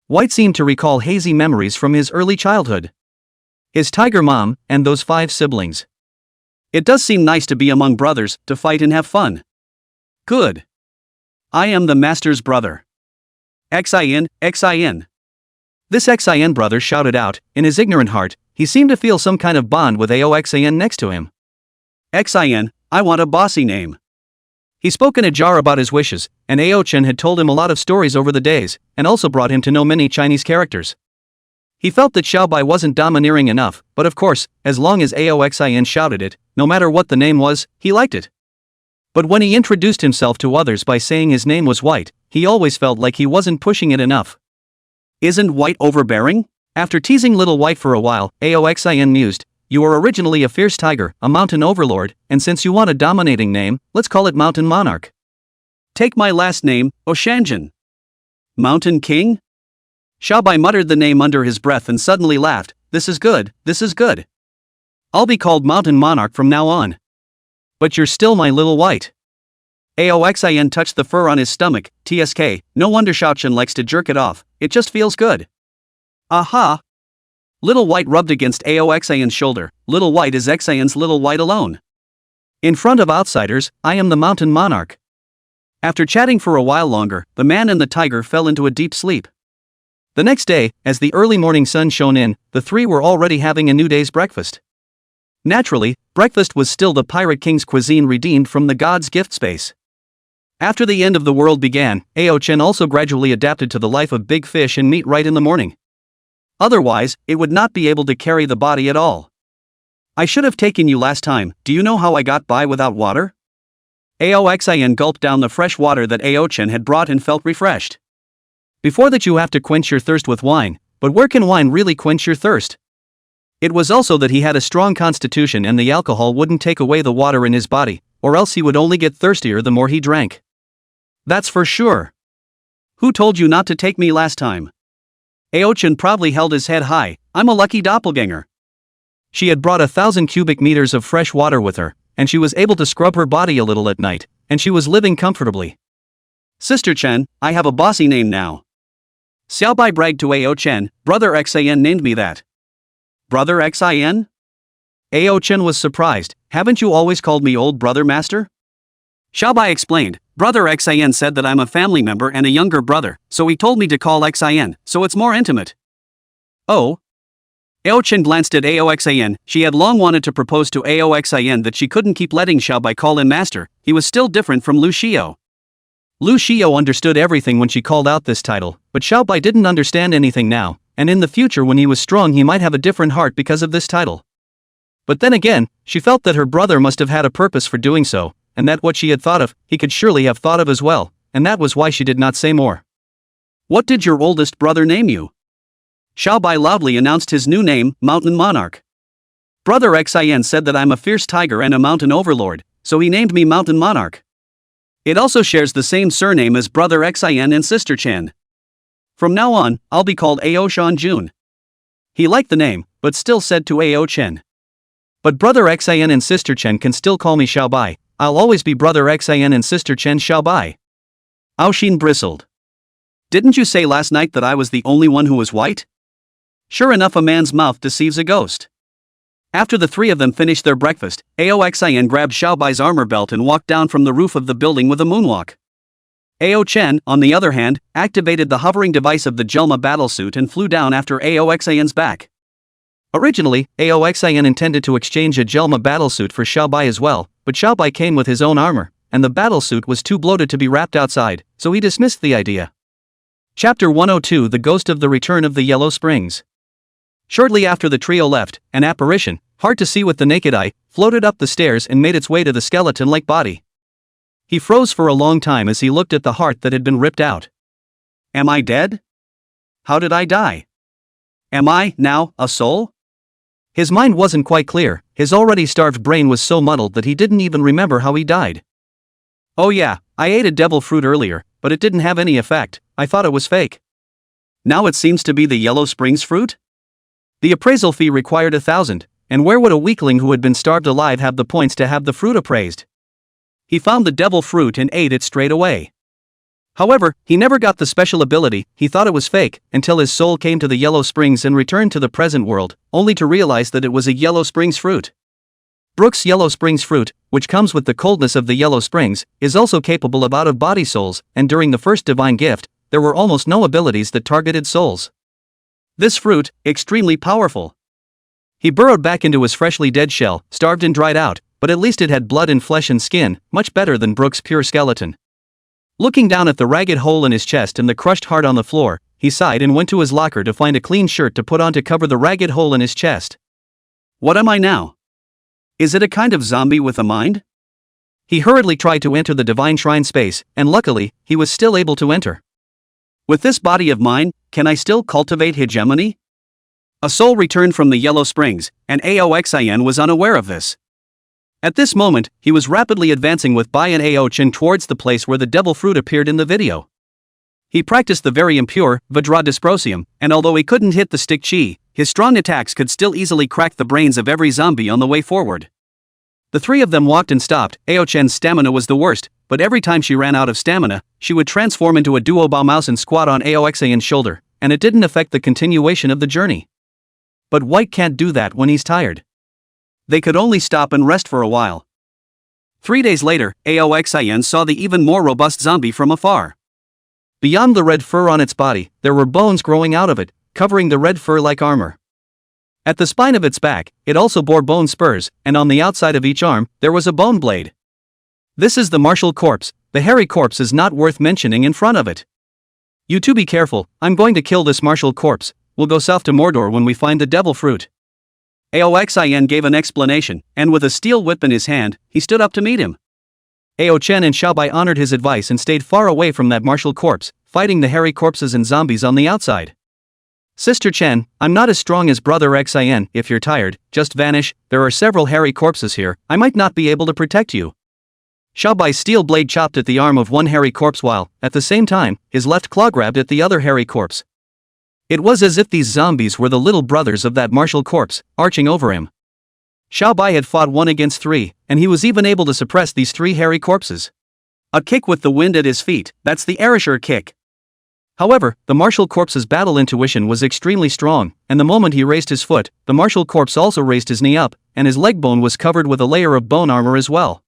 White seemed to recall hazy memories from his early childhood. His tiger mom, and those 5 siblings. It does seem nice to be among brothers, to fight and have fun. Good. I am the master's brother. Xin, Xin. This Xin brother shouted out, in his ignorant heart, he seemed to feel some kind of bond with Aoxin next to him. Xin, I want a bossy name. He spoke in a jar about his wishes, and Aochin had told him a lot of stories over the days, and also brought him to know many Chinese characters. He felt that Xiaobai wasn't domineering enough, but of course, as long as Aoxin shouted it, no matter what the name was, he liked it. But when he introduced himself to others by saying his name was White, he always felt like he wasn't pushing it enough. Isn't White overbearing? After teasing little White for a while, Aoxin mused, "You are originally a fierce tiger, a mountain overlord, and since you want a dominating name, let's call it Mountain Monarch. Take my last name, Oshanjin. Mountain King?" Xiaobai muttered the name under his breath and suddenly laughed. This is good, this is good. I'll be called Mountain Monarch from now on. But you're still my little White. Aoxin touched the fur on his stomach. TSK, no wonder Xiaochen likes to jerk it off, it just feels good. Aha! Little White rubbed against Aoxin's shoulder. Little White is Xin's little White alone. In front of outsiders, I am the Mountain Monarch. After chatting for a while longer, the man and the tiger fell into a deep sleep. The next day, as the early morning sun shone in, the three were already having a new day's breakfast. Naturally, breakfast was still the Pirate King's cuisine redeemed from the god's gift space. After the end of the world began, Aochin also gradually adapted to the life of big fish and meat right in the morning. Otherwise, it would not be able to carry the body at all. I should have taken you last time. Do you know how I got by without water? Aoxin gulped down the fresh water that Aochin had brought and felt refreshed. Before that you have to quench your thirst with wine, but where can wine really quench your thirst? It was also that he had a strong constitution and the alcohol wouldn't take away the water in his body, or else he would only get thirstier the more he drank. That's for sure. Who told you not to take me last time? Aochin proudly held his head high. I'm a lucky doppelganger. She had brought 1,000 cubic meters of fresh water with her, and she was able to scrub her body a little at night, and she was living comfortably. Sister Chen, I have a bossy name now. Xiaobai bragged to Aochin, Brother Xin named me that. Brother Xin? Aochin was surprised, haven't you always called me old brother master? Xiaobai explained, Brother Xin said that I'm a family member and a younger brother, so he told me to call Xin, so it's more intimate. Oh? Aochin glanced at Aoxin. She had long wanted to propose to Aoxin that she couldn't keep letting Xiaobai call him master, he was still different from Lu Xiao. Lu Xiao understood everything when she called out this title, but Xiaobai didn't understand anything now, and in the future when he was strong he might have a different heart because of this title. But then again, she felt that her brother must have had a purpose for doing so, and that what she had thought of, he could surely have thought of as well, and that was why she did not say more. What did your oldest brother name you? Xiaobai loudly announced his new name, Mountain Monarch. Brother Xin said that I'm a fierce tiger and a mountain overlord, so he named me Mountain Monarch. It also shares the same surname as Brother Xin and Sister Chen. From now on, I'll be called Ao Shan Jun. He liked the name, but still said to Ao Chen. But Brother Xin and Sister Chen can still call me Xiaobai. I'll always be Brother Xin and Sister Chen Xiaobai. Ao Xin bristled. Didn't you say last night that I was the only one who was white? Sure enough, a man's mouth deceives a ghost. After the three of them finished their breakfast, Ao Xin grabbed Xiaobai's armor belt and walked down from the roof of the building with a moonwalk. Ao Chen, on the other hand, activated the hovering device of the Jelma battlesuit and flew down after Ao Xin's back. Originally, Ao Xin intended to exchange a Jelma battlesuit for Xiaobai as well, but Xiaobai came with his own armor, and the battlesuit was too bloated to be wrapped outside, so he dismissed the idea. Chapter 102: The Ghost of the Return of the Yellow Springs. Shortly after the trio left, an apparition, hard to see with the naked eye, floated up the stairs and made its way to the skeleton-like body. He froze for a long time as he looked at the heart that had been ripped out. Am I dead? How did I die? Am I, now, a soul? His mind wasn't quite clear. His already starved brain was so muddled that he didn't even remember how he died. Oh yeah, I ate a devil fruit earlier, but it didn't have any effect. I thought it was fake. Now it seems to be the Yellow Springs fruit? The appraisal fee required 1,000, and where would a weakling who had been starved alive have the points to have the fruit appraised? He found the devil fruit and ate it straight away. However, he never got the special ability. He thought it was fake, until his soul came to the Yellow Springs and returned to the present world, only to realize that it was a Yellow Springs fruit. Brooks' Yellow Springs fruit, which comes with the coldness of the Yellow Springs, is also capable of out-of-body souls, and during the first divine gift, there were almost no abilities that targeted souls. This fruit, extremely powerful. He burrowed back into his freshly dead shell, starved and dried out, but at least it had blood and flesh and skin, much better than Brooks' pure skeleton. Looking down at the ragged hole in his chest and the crushed heart on the floor, he sighed and went to his locker to find a clean shirt to put on to cover the ragged hole in his chest. What am I now? Is it a kind of zombie with a mind? He hurriedly tried to enter the divine shrine space, and luckily, he was still able to enter. With this body of mine, can I still cultivate hegemony? A soul returned from the Yellow Springs, and Ao Xin was unaware of this. At this moment, he was rapidly advancing with Bai and Ao Chen towards the place where the devil fruit appeared in the video. He practiced the very impure Vajra Dysprosium, and although he couldn't hit the stick chi, his strong attacks could still easily crack the brains of every zombie on the way forward. The three of them walked and stopped. Ao Chen's stamina was the worst, but every time she ran out of stamina, she would transform into a duo bao mouse and squat on Ao Xin's shoulder, and it didn't affect the continuation of the journey. But White can't do that when he's tired. They could only stop and rest for a while. 3 days later, Ao Xin saw the even more robust zombie from afar. Beyond the red fur on its body, there were bones growing out of it, covering the red fur like armor. At the spine of its back, it also bore bone spurs, and on the outside of each arm, there was a bone blade. This is the martial corpse. The hairy corpse is not worth mentioning in front of it. You two be careful, I'm going to kill this martial corpse. We'll go south to Mordor when we find the devil fruit. Ao Xin gave an explanation, and with a steel whip in his hand, he stood up to meet him. Ao Chen and Xiaobai honored his advice and stayed far away from that martial corpse, fighting the hairy corpses and zombies on the outside. Sister Chen, I'm not as strong as Brother Xin. If you're tired, just vanish. There are several hairy corpses here. I might not be able to protect you. Xiaobai's steel blade chopped at the arm of one hairy corpse while, at the same time, his left claw grabbed at the other hairy corpse. It was as if these zombies were the little brothers of that martial corpse, arching over him. Xiaobai had fought 1 against 3, and he was even able to suppress these 3 hairy corpses. A kick with the wind at his feet, that's the Arisher kick. However, the martial corpse's battle intuition was extremely strong, and the moment he raised his foot, the martial corpse also raised his knee up, and his leg bone was covered with a layer of bone armor as well.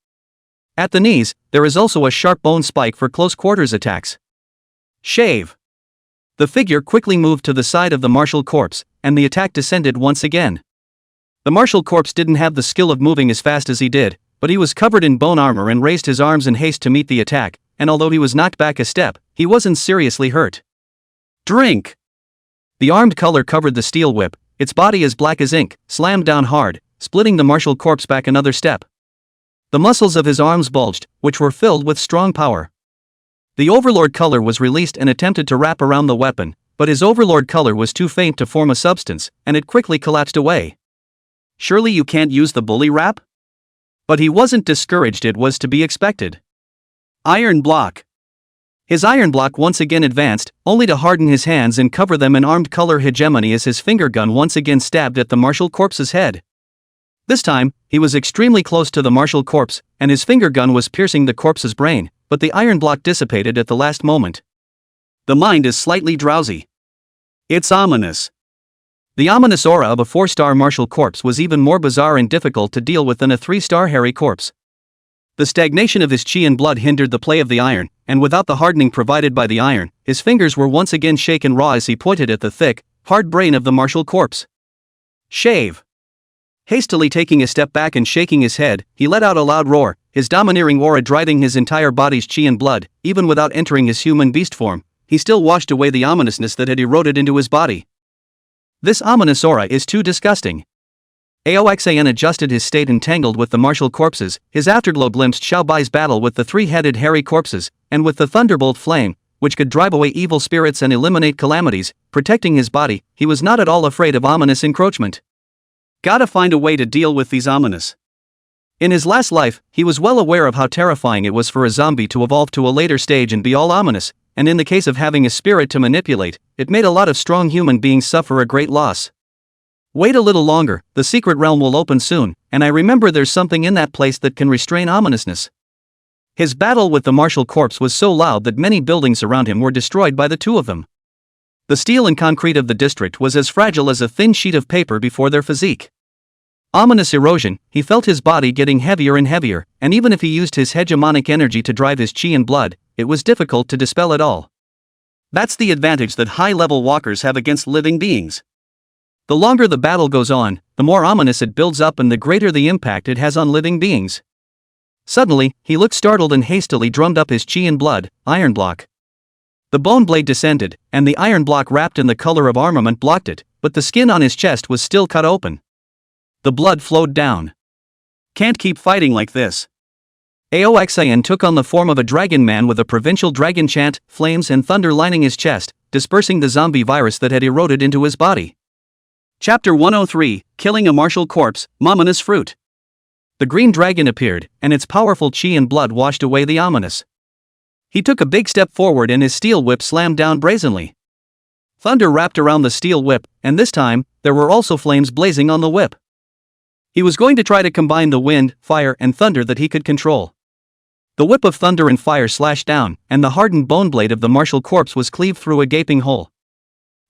At the knees, there is also a sharp bone spike for close quarters attacks. Shave. The figure quickly moved to the side of the martial corpse, and the attack descended once again. The martial corpse didn't have the skill of moving as fast as he did, but he was covered in bone armor and raised his arms in haste to meet the attack, and although he was knocked back a step, he wasn't seriously hurt. Drink! The armed color covered the steel whip, its body as black as ink, slammed down hard, splitting the martial corpse back another step. The muscles of his arms bulged, which were filled with strong power. The Overlord color was released and attempted to wrap around the weapon, but his overlord color was too faint to form a substance, and it quickly collapsed away. Surely you can't use the bully wrap? But he wasn't discouraged, it was to be expected. Iron block. His iron block once again advanced, only to harden his hands and cover them in armed color hegemony as his finger gun once again stabbed at the martial corpse's head. This time, he was extremely close to the martial corpse, and his finger gun was piercing the corpse's brain, but the iron block dissipated at the last moment. The mind is slightly drowsy. It's ominous. The ominous aura of a 4-star martial corpse was even more bizarre and difficult to deal with than a 3-star hairy corpse. The stagnation of his chi and blood hindered the play of the iron, and without the hardening provided by the iron, his fingers were once again shaken raw as he pointed at the thick, hard brain of the martial corpse. Shave. Hastily taking a step back and shaking his head, he let out a loud roar, his domineering aura driving his entire body's chi and blood. Even without entering his human beast form, he still washed away the ominousness that had eroded into his body. This ominous aura is too disgusting. Aoxan adjusted his state entangled with the martial corpses, his afterglow glimpsed Xiaobai's battle with the 3-headed hairy corpses, and with the thunderbolt flame, which could drive away evil spirits and eliminate calamities, protecting his body, he was not at all afraid of ominous encroachment. Gotta find a way to deal with these ominous. In his last life, he was well aware of how terrifying it was for a zombie to evolve to a later stage and be all ominous, and in the case of having a spirit to manipulate, it made a lot of strong human beings suffer a great loss. Wait a little longer, the secret realm will open soon, and I remember there's something in that place that can restrain ominousness. His battle with the martial corpse was so loud that many buildings around him were destroyed by the two of them. The steel and concrete of the district was as fragile as a thin sheet of paper before their physique. Ominous erosion, he felt his body getting heavier and heavier, and even if he used his hegemonic energy to drive his chi and blood, it was difficult to dispel it all. That's the advantage that high-level walkers have against living beings. The longer the battle goes on, the more ominous it builds up and the greater the impact it has on living beings. Suddenly, he looked startled and hastily drummed up his chi and blood, iron block. The bone blade descended, and the iron block wrapped in the color of armament blocked it, but the skin on his chest was still cut open. The blood flowed down. Can't keep fighting like this. Aoxan took on the form of a dragon man with a provincial dragon chant, flames and thunder lining his chest, dispersing the zombie virus that had eroded into his body. Chapter 103, Killing a Martial Corpse, Ominous Fruit. The green dragon appeared, and its powerful chi and blood washed away the ominous. He took a big step forward and his steel whip slammed down brazenly. Thunder wrapped around the steel whip, and this time, there were also flames blazing on the whip. He was going to try to combine the wind, fire, and thunder that he could control. The whip of thunder and fire slashed down, and the hardened bone blade of the martial corpse was cleaved through a gaping hole.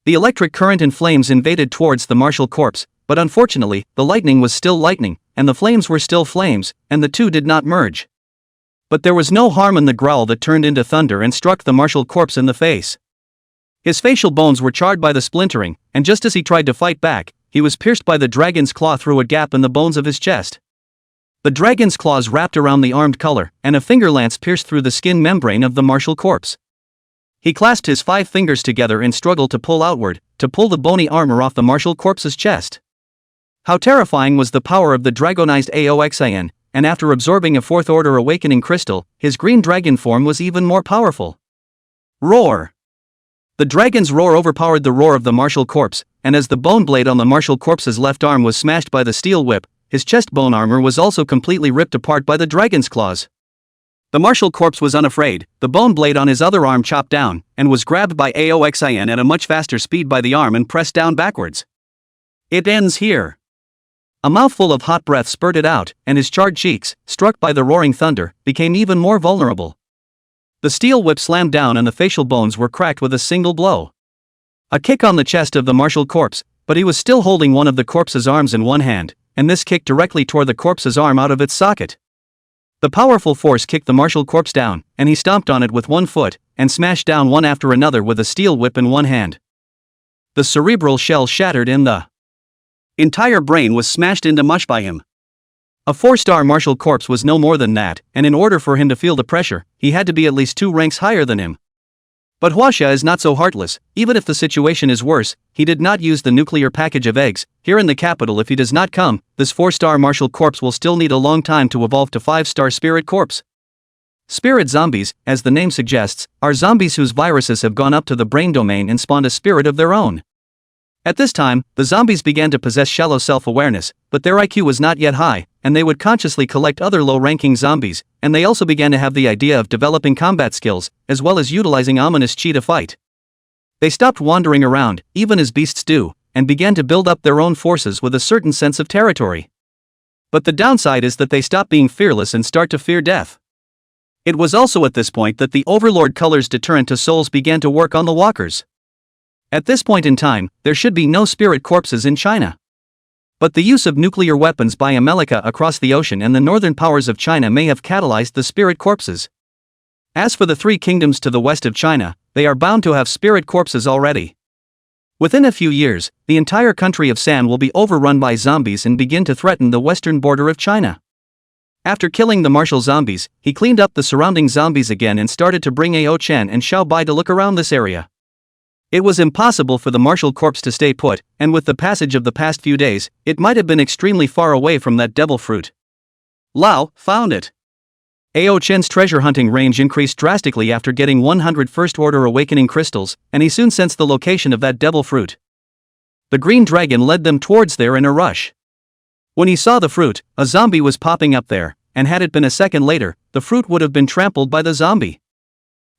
The electric current and flames invaded towards the martial corpse, but unfortunately, the lightning was still lightning, and the flames were still flames, and the two did not merge. But there was no harm in the growl that turned into thunder and struck the martial corpse in the face. His facial bones were charred by the splintering, and just as he tried to fight back, he was pierced by the dragon's claw through a gap in the bones of his chest. The dragon's claws wrapped around the armed color, and a finger lance pierced through the skin membrane of the martial corpse. He clasped his 5 fingers together and struggled to pull outward, to pull the bony armor off the martial corpse's chest. How terrifying was the power of the dragonized Aoxan, and after absorbing a 4th-order awakening crystal, his green dragon form was even more powerful. Roar! The dragon's roar overpowered the roar of the martial corpse, and as the bone blade on the martial corpse's left arm was smashed by the steel whip, his chest bone armor was also completely ripped apart by the dragon's claws. The martial corpse was unafraid, the bone blade on his other arm chopped down, and was grabbed by Aoxan at a much faster speed by the arm and pressed down backwards. It ends here. A mouthful of hot breath spurted out, and his charred cheeks, struck by the roaring thunder, became even more vulnerable. The steel whip slammed down and the facial bones were cracked with a single blow. A kick on the chest of the martial corpse, but he was still holding one of the corpse's arms in one hand, and this kick directly tore the corpse's arm out of its socket. The powerful force kicked the martial corpse down, and he stomped on it with one foot, and smashed down one after another with a steel whip in one hand. The cerebral shell shattered and the entire brain was smashed into mush by him. A 4-star martial corpse was no more than that, and in order for him to feel the pressure, he had to be at least 2 ranks higher than him. But Huaxia is not so heartless. Even if the situation is worse, he did not use the nuclear package of eggs. Here in the capital, if he does not come, this 4-star martial corpse will still need a long time to evolve to 5-star spirit corpse. Spirit zombies, as the name suggests, are zombies whose viruses have gone up to the brain domain and spawned a spirit of their own. At this time, the zombies began to possess shallow self-awareness, but their IQ was not yet high, and they would consciously collect other low-ranking zombies, and they also began to have the idea of developing combat skills, as well as utilizing ominous chi to fight. They stopped wandering around, even as beasts do, and began to build up their own forces with a certain sense of territory. But the downside is that they stop being fearless and start to fear death. It was also at this point that the Overlord Color's deterrent to souls began to work on the walkers. At this point in time, there should be no spirit corpses in China. But the use of nuclear weapons by America across the ocean and the northern powers of China may have catalyzed the spirit corpses. As for the three kingdoms to the west of China, they are bound to have spirit corpses already. Within a few years, the entire country of San will be overrun by zombies and begin to threaten the western border of China. After killing the martial zombies, he cleaned up the surrounding zombies again and started to bring Ao Chen and Xiao Bai to look around this area. It was impossible for the martial corpse to stay put, and with the passage of the past few days, it might have been extremely far away from that devil fruit. Lao found it. Ao Chen's treasure hunting range increased drastically after getting 100 First Order Awakening crystals, and he soon sensed the location of that devil fruit. The green dragon led them towards there in a rush. When he saw the fruit, a zombie was popping up there, and had it been a second later, the fruit would have been trampled by the zombie.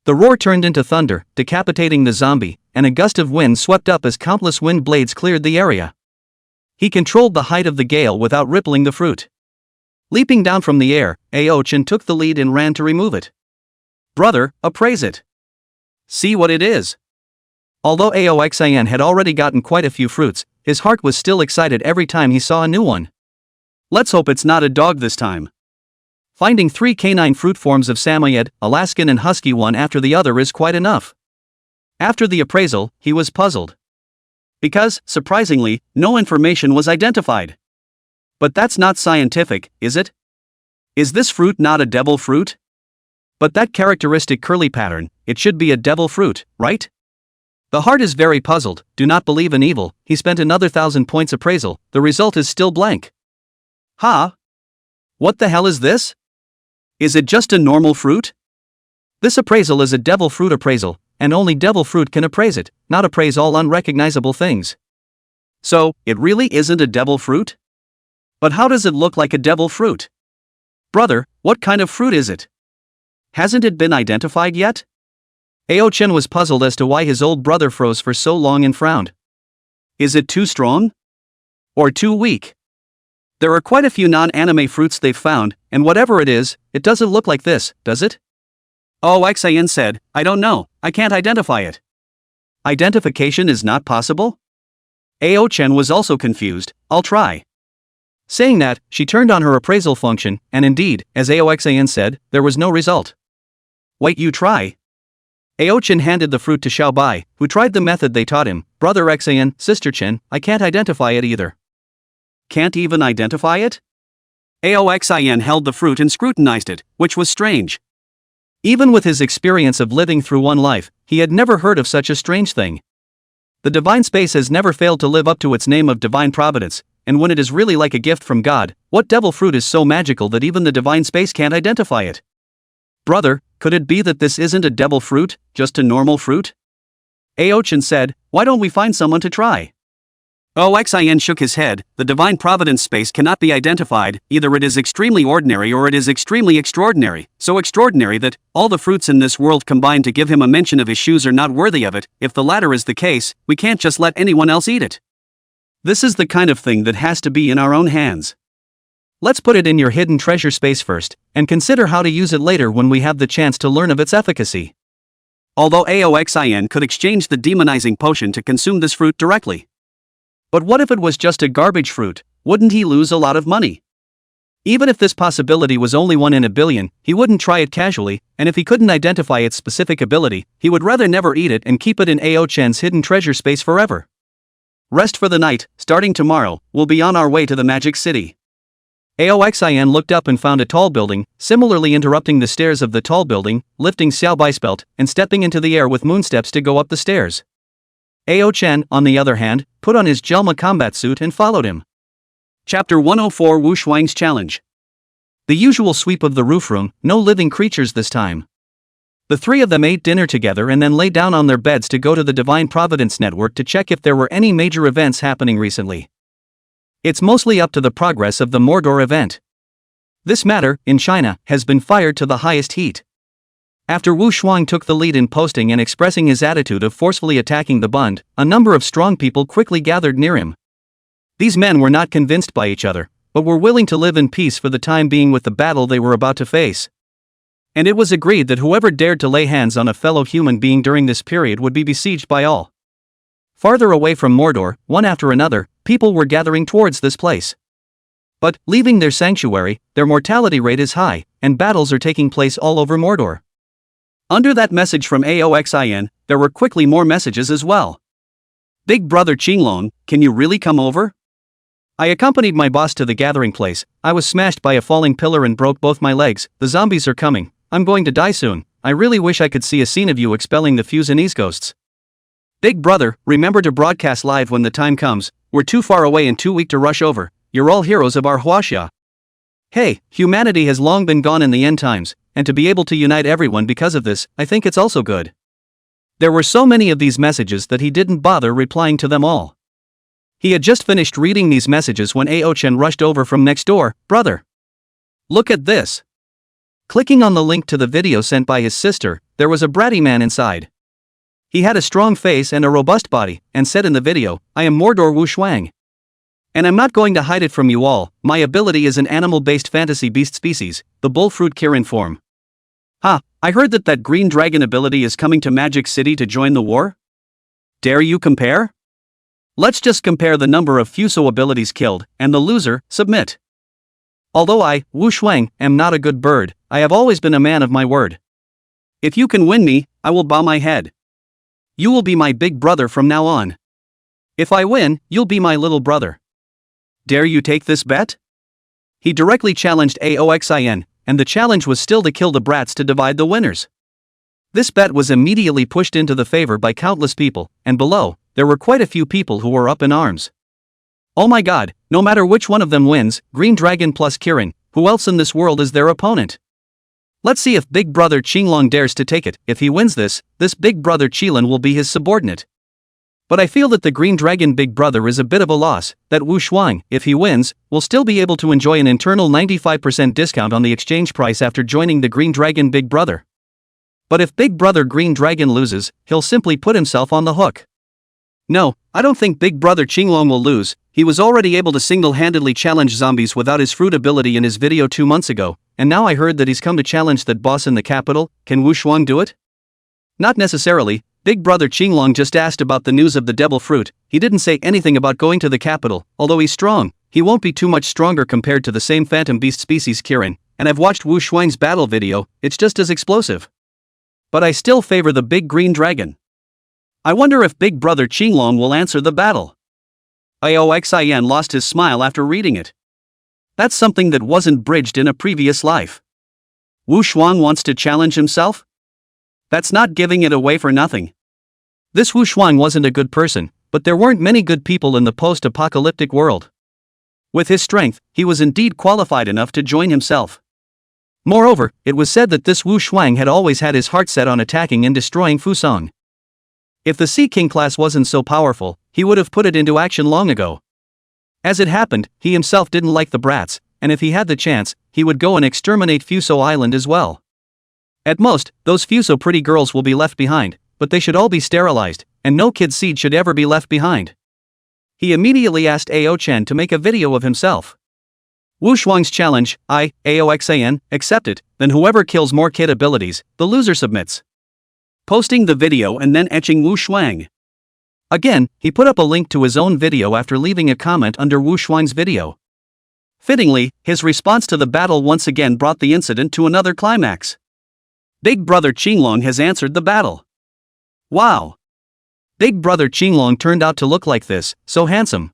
The roar turned into thunder, decapitating the zombie, and a gust of wind swept up as countless wind blades cleared the area. He controlled the height of the gale without rippling the fruit. Leaping down from the air, Ao Chen took the lead and ran to remove it. "Brother, appraise it. See what it is." Although Ao Xian had already gotten quite a few fruits, his heart was still excited every time he saw a new one. "Let's hope it's not a dog this time." Finding 3 canine fruit forms of Samoyed, Alaskan and Husky one after the other is quite enough. After the appraisal, he was puzzled. Because, surprisingly, no information was identified. But that's not scientific, is it? Is this fruit not a devil fruit? But that characteristic curly pattern, it should be a devil fruit, right? The heart is very puzzled, do not believe in evil. He spent another 1,000 points appraisal, the result is still blank. Ha! What the hell is this? Is it just a normal fruit? This appraisal is a devil fruit appraisal, and only devil fruit can appraise it, not appraise all unrecognizable things. So, it really isn't a devil fruit? But how does it look like a devil fruit? Brother, what kind of fruit is it? Hasn't it been identified yet? Ao Chen was puzzled as to why his old brother froze for so long and frowned. Is it too strong? Or too weak? There are quite a few non-anime fruits they've found, and whatever it is, it doesn't look like this, does it? Oh, Xian said, I don't know, I can't identify it. Identification is not possible? Ao Chen was also confused, I'll try. Saying that, she turned on her appraisal function, and indeed, as Ao Xian said, there was no result. Wait, you try? Ao Chen handed the fruit to Xiao Bai, who tried the method they taught him. Brother Xian, Sister Chen, I can't identify it either. Can't even identify it? Ao Xian held the fruit and scrutinized it, which was strange. Even with his experience of living through one life, he had never heard of such a strange thing. The divine space has never failed to live up to its name of divine providence, and when it is really like a gift from God, what devil fruit is so magical that even the divine space can't identify it? Brother, could it be that this isn't a devil fruit, just a normal fruit? Ao Chen said, why don't we find someone to try? Xian shook his head, the divine providence space cannot be identified, either it is extremely ordinary or it is extremely extraordinary, so extraordinary that, all the fruits in this world combined to give him a mention of his shoes are not worthy of it. If the latter is the case, we can't just let anyone else eat it. This is the kind of thing that has to be in our own hands. Let's put it in your hidden treasure space first, and consider how to use it later when we have the chance to learn of its efficacy. Although Xian could exchange the demonizing potion to consume this fruit directly. But what if it was just a garbage fruit? Wouldn't he lose a lot of money? Even if this possibility was only 1 in a billion, he wouldn't try it casually, and if he couldn't identify its specific ability, he would rather never eat it and keep it in Ao Chen's hidden treasure space forever. Rest for the night, starting tomorrow, we'll be on our way to the Magic City. Ao Xian looked up and found a tall building, similarly interrupting the stairs of the tall building, lifting Xiao Bai's belt, and stepping into the air with moonsteps to go up the stairs. Ao Chen, on the other hand, put on his Jelma combat suit and followed him. Chapter 104 Wu Shuang's Challenge. The usual sweep of the roof room, no living creatures this time. The three of them ate dinner together and then lay down on their beds to go to the Divine Providence Network to check if there were any major events happening recently. It's mostly up to the progress of the Mordor event. This matter, in China, has been fired to the highest heat. After Wu Shuang took the lead in posting and expressing his attitude of forcefully attacking the Bund, a number of strong people quickly gathered near him. These men were not convinced by each other, but were willing to live in peace for the time being with the battle they were about to face. And it was agreed that whoever dared to lay hands on a fellow human being during this period would be besieged by all. Farther away from Mordor, one after another, people were gathering towards this place. But, leaving their sanctuary, their mortality rate is high, and battles are taking place all over Mordor. Under that message from Aoxin, there were quickly more messages as well. Big brother Qinglong, can you really come over? I accompanied my boss to the gathering place. I was smashed by a falling pillar and broke both my legs. The zombies are coming. I'm going to die soon. I really wish I could see a scene of you expelling the Fusionese ghosts. Big brother, remember to broadcast live when the time comes. We're too far away and too weak to rush over. You're all heroes of our Huaxia. Hey, humanity has long been gone in the end times, and to be able to unite everyone because of this, I think it's also good. There were so many of these messages that he didn't bother replying to them all. He had just finished reading these messages when Aochen rushed over from next door. Brother, look at this. Clicking on the link to the video sent by his sister, there was a bratty man inside. He had a strong face and a robust body, and said in the video, I am Mordor Wu Shuang. And I'm not going to hide it from you all, my ability is an animal-based fantasy beast species, the bullfruit Kirin form. Ha, I heard that green dragon ability is coming to Magic City to join the war? Dare you compare? Let's just compare the number of Fuso abilities killed, and the loser, submit. Although I, Wu Shuang, am not a good bird, I have always been a man of my word. If you can win me, I will bow my head. You will be my big brother from now on. If I win, you'll be my little brother. Dare you take this bet? He directly challenged Aoxin, and the challenge was still to kill the brats to divide the winners. This bet was immediately pushed into the favor by countless people, and below, there were quite a few people who were up in arms. Oh my god, no matter which one of them wins, Green Dragon plus Kirin, who else in this world is their opponent? Let's see if Big Brother Qinglong dares to take it. If he wins this Big Brother Qilin will be his subordinate. But I feel that the Green Dragon Big Brother is a bit of a loss, that Wu Shuang, if he wins, will still be able to enjoy an internal 95% discount on the exchange price after joining the Green Dragon Big Brother. But if Big Brother Green Dragon loses, he'll simply put himself on the hook. No, I don't think Big Brother Qinglong will lose. He was already able to single-handedly challenge zombies without his fruit ability in his video 2 months ago, and now I heard that he's come to challenge that boss in the capital. Can Wu Shuang do it? Not necessarily. Big Brother Qinglong just asked about the news of the devil fruit. He didn't say anything about going to the capital. Although he's strong, he won't be too much stronger compared to the same phantom beast species Kirin, and I've watched Wu Shuang's battle video, it's just as explosive. But I still favor the big green dragon. I wonder if Big Brother Qinglong will answer the battle. Aoxin lost his smile after reading it. That's something that wasn't bridged in a previous life. Wu Shuang wants to challenge himself? That's not giving it away for nothing. This Wu Shuang wasn't a good person, but there weren't many good people in the post-apocalyptic world. With his strength, he was indeed qualified enough to join himself. Moreover, it was said that this Wu Shuang had always had his heart set on attacking and destroying Fusong. If the Sea King class wasn't so powerful, he would have put it into action long ago. As it happened, he himself didn't like the brats, and if he had the chance, he would go and exterminate Fuso Island as well. At most, those Fuso pretty girls will be left behind, but they should all be sterilized, and no kid seed should ever be left behind. He immediately asked Ao-chan to make a video of himself. Wu Shuang's challenge, Aoxin, accept it, then whoever kills more kid abilities, the loser submits. Posting the video and then etching Wu Shuang. Again, he put up a link to his own video after leaving a comment under Wu Shuang's video. Fittingly, his response to the battle once again brought the incident to another climax. Big Brother Qinglong has answered the battle. Wow! Big Brother Qinglong turned out to look like this, so handsome.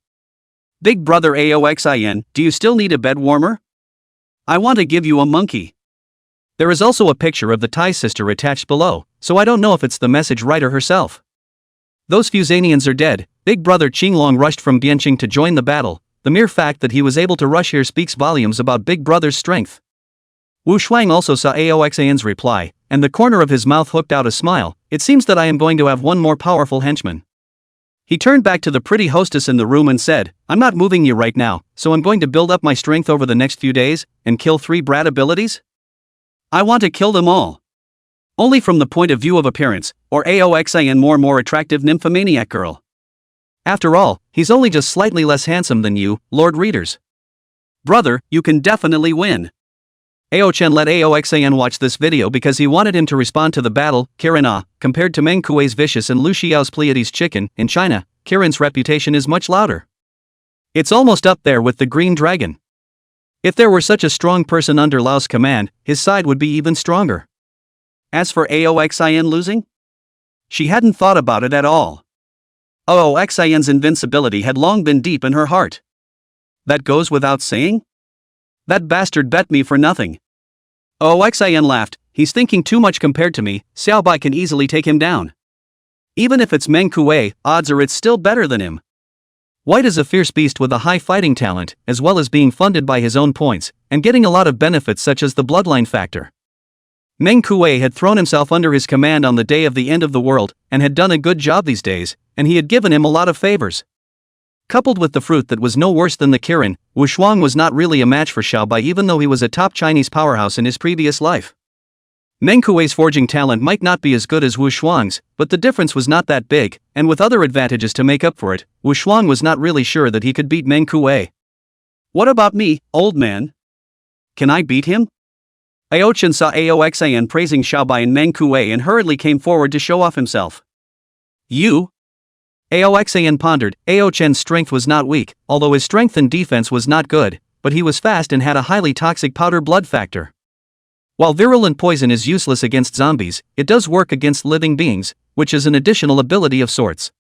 Big Brother Aoxin, do you still need a bed warmer? I want to give you a monkey. There is also a picture of the Thai sister attached below, so I don't know if it's the message writer herself. Those Fusanians are dead. Big Brother Qinglong rushed from Bianqing to join the battle. The mere fact that he was able to rush here speaks volumes about Big Brother's strength. Wu Shuang also saw Aoxan's reply, and the corner of his mouth hooked out a smile. It seems that I am going to have one more powerful henchman. He turned back to the pretty hostess in the room and said, I'm not moving you right now, so I'm going to build up my strength over the next few days, and kill 3 brat abilities? I want to kill them all. Only from the point of view of appearance, or Aoxan more attractive nymphomaniac girl. After all, he's only just slightly less handsome than you, Lord Readers. Brother, you can definitely win. Ao-chen let Aoxan watch this video because he wanted him to respond to the battle. Kirin compared to Meng Kuei's vicious and Lu Xiao's Pleiades chicken, in China, Kirin's reputation is much louder. It's almost up there with the Green Dragon. If there were such a strong person under Lao's command, his side would be even stronger. As for Aoxan losing? She hadn't thought about it at all. Aoxan's invincibility had long been deep in her heart. That goes without saying? That bastard bet me for nothing. Aoxan laughed, he's thinking too much compared to me, Xiao Bai can easily take him down. Even if it's Meng Kuei, odds are it's still better than him. White is a fierce beast with a high fighting talent, as well as being funded by his own points, and getting a lot of benefits such as the bloodline factor. Meng Kuei had thrown himself under his command on the day of the end of the world, and had done a good job these days, and he had given him a lot of favors. Coupled with the fruit that was no worse than the Kirin, Wu Shuang was not really a match for Xiao Bai even though he was a top Chinese powerhouse in his previous life. Meng Kuei's forging talent might not be as good as Wu Shuang's, but the difference was not that big, and with other advantages to make up for it, Wu Shuang was not really sure that he could beat Meng Kuei. What about me, old man? Can I beat him? Ao-chen saw Aoxan praising Xiao Bai and Meng Kuei and hurriedly came forward to show off himself. You? Aoxan pondered. Ao-chen's strength was not weak, although his strength and defense was not good, but he was fast and had a highly toxic powder blood factor. While virulent poison is useless against zombies, it does work against living beings, which is an additional ability of sorts.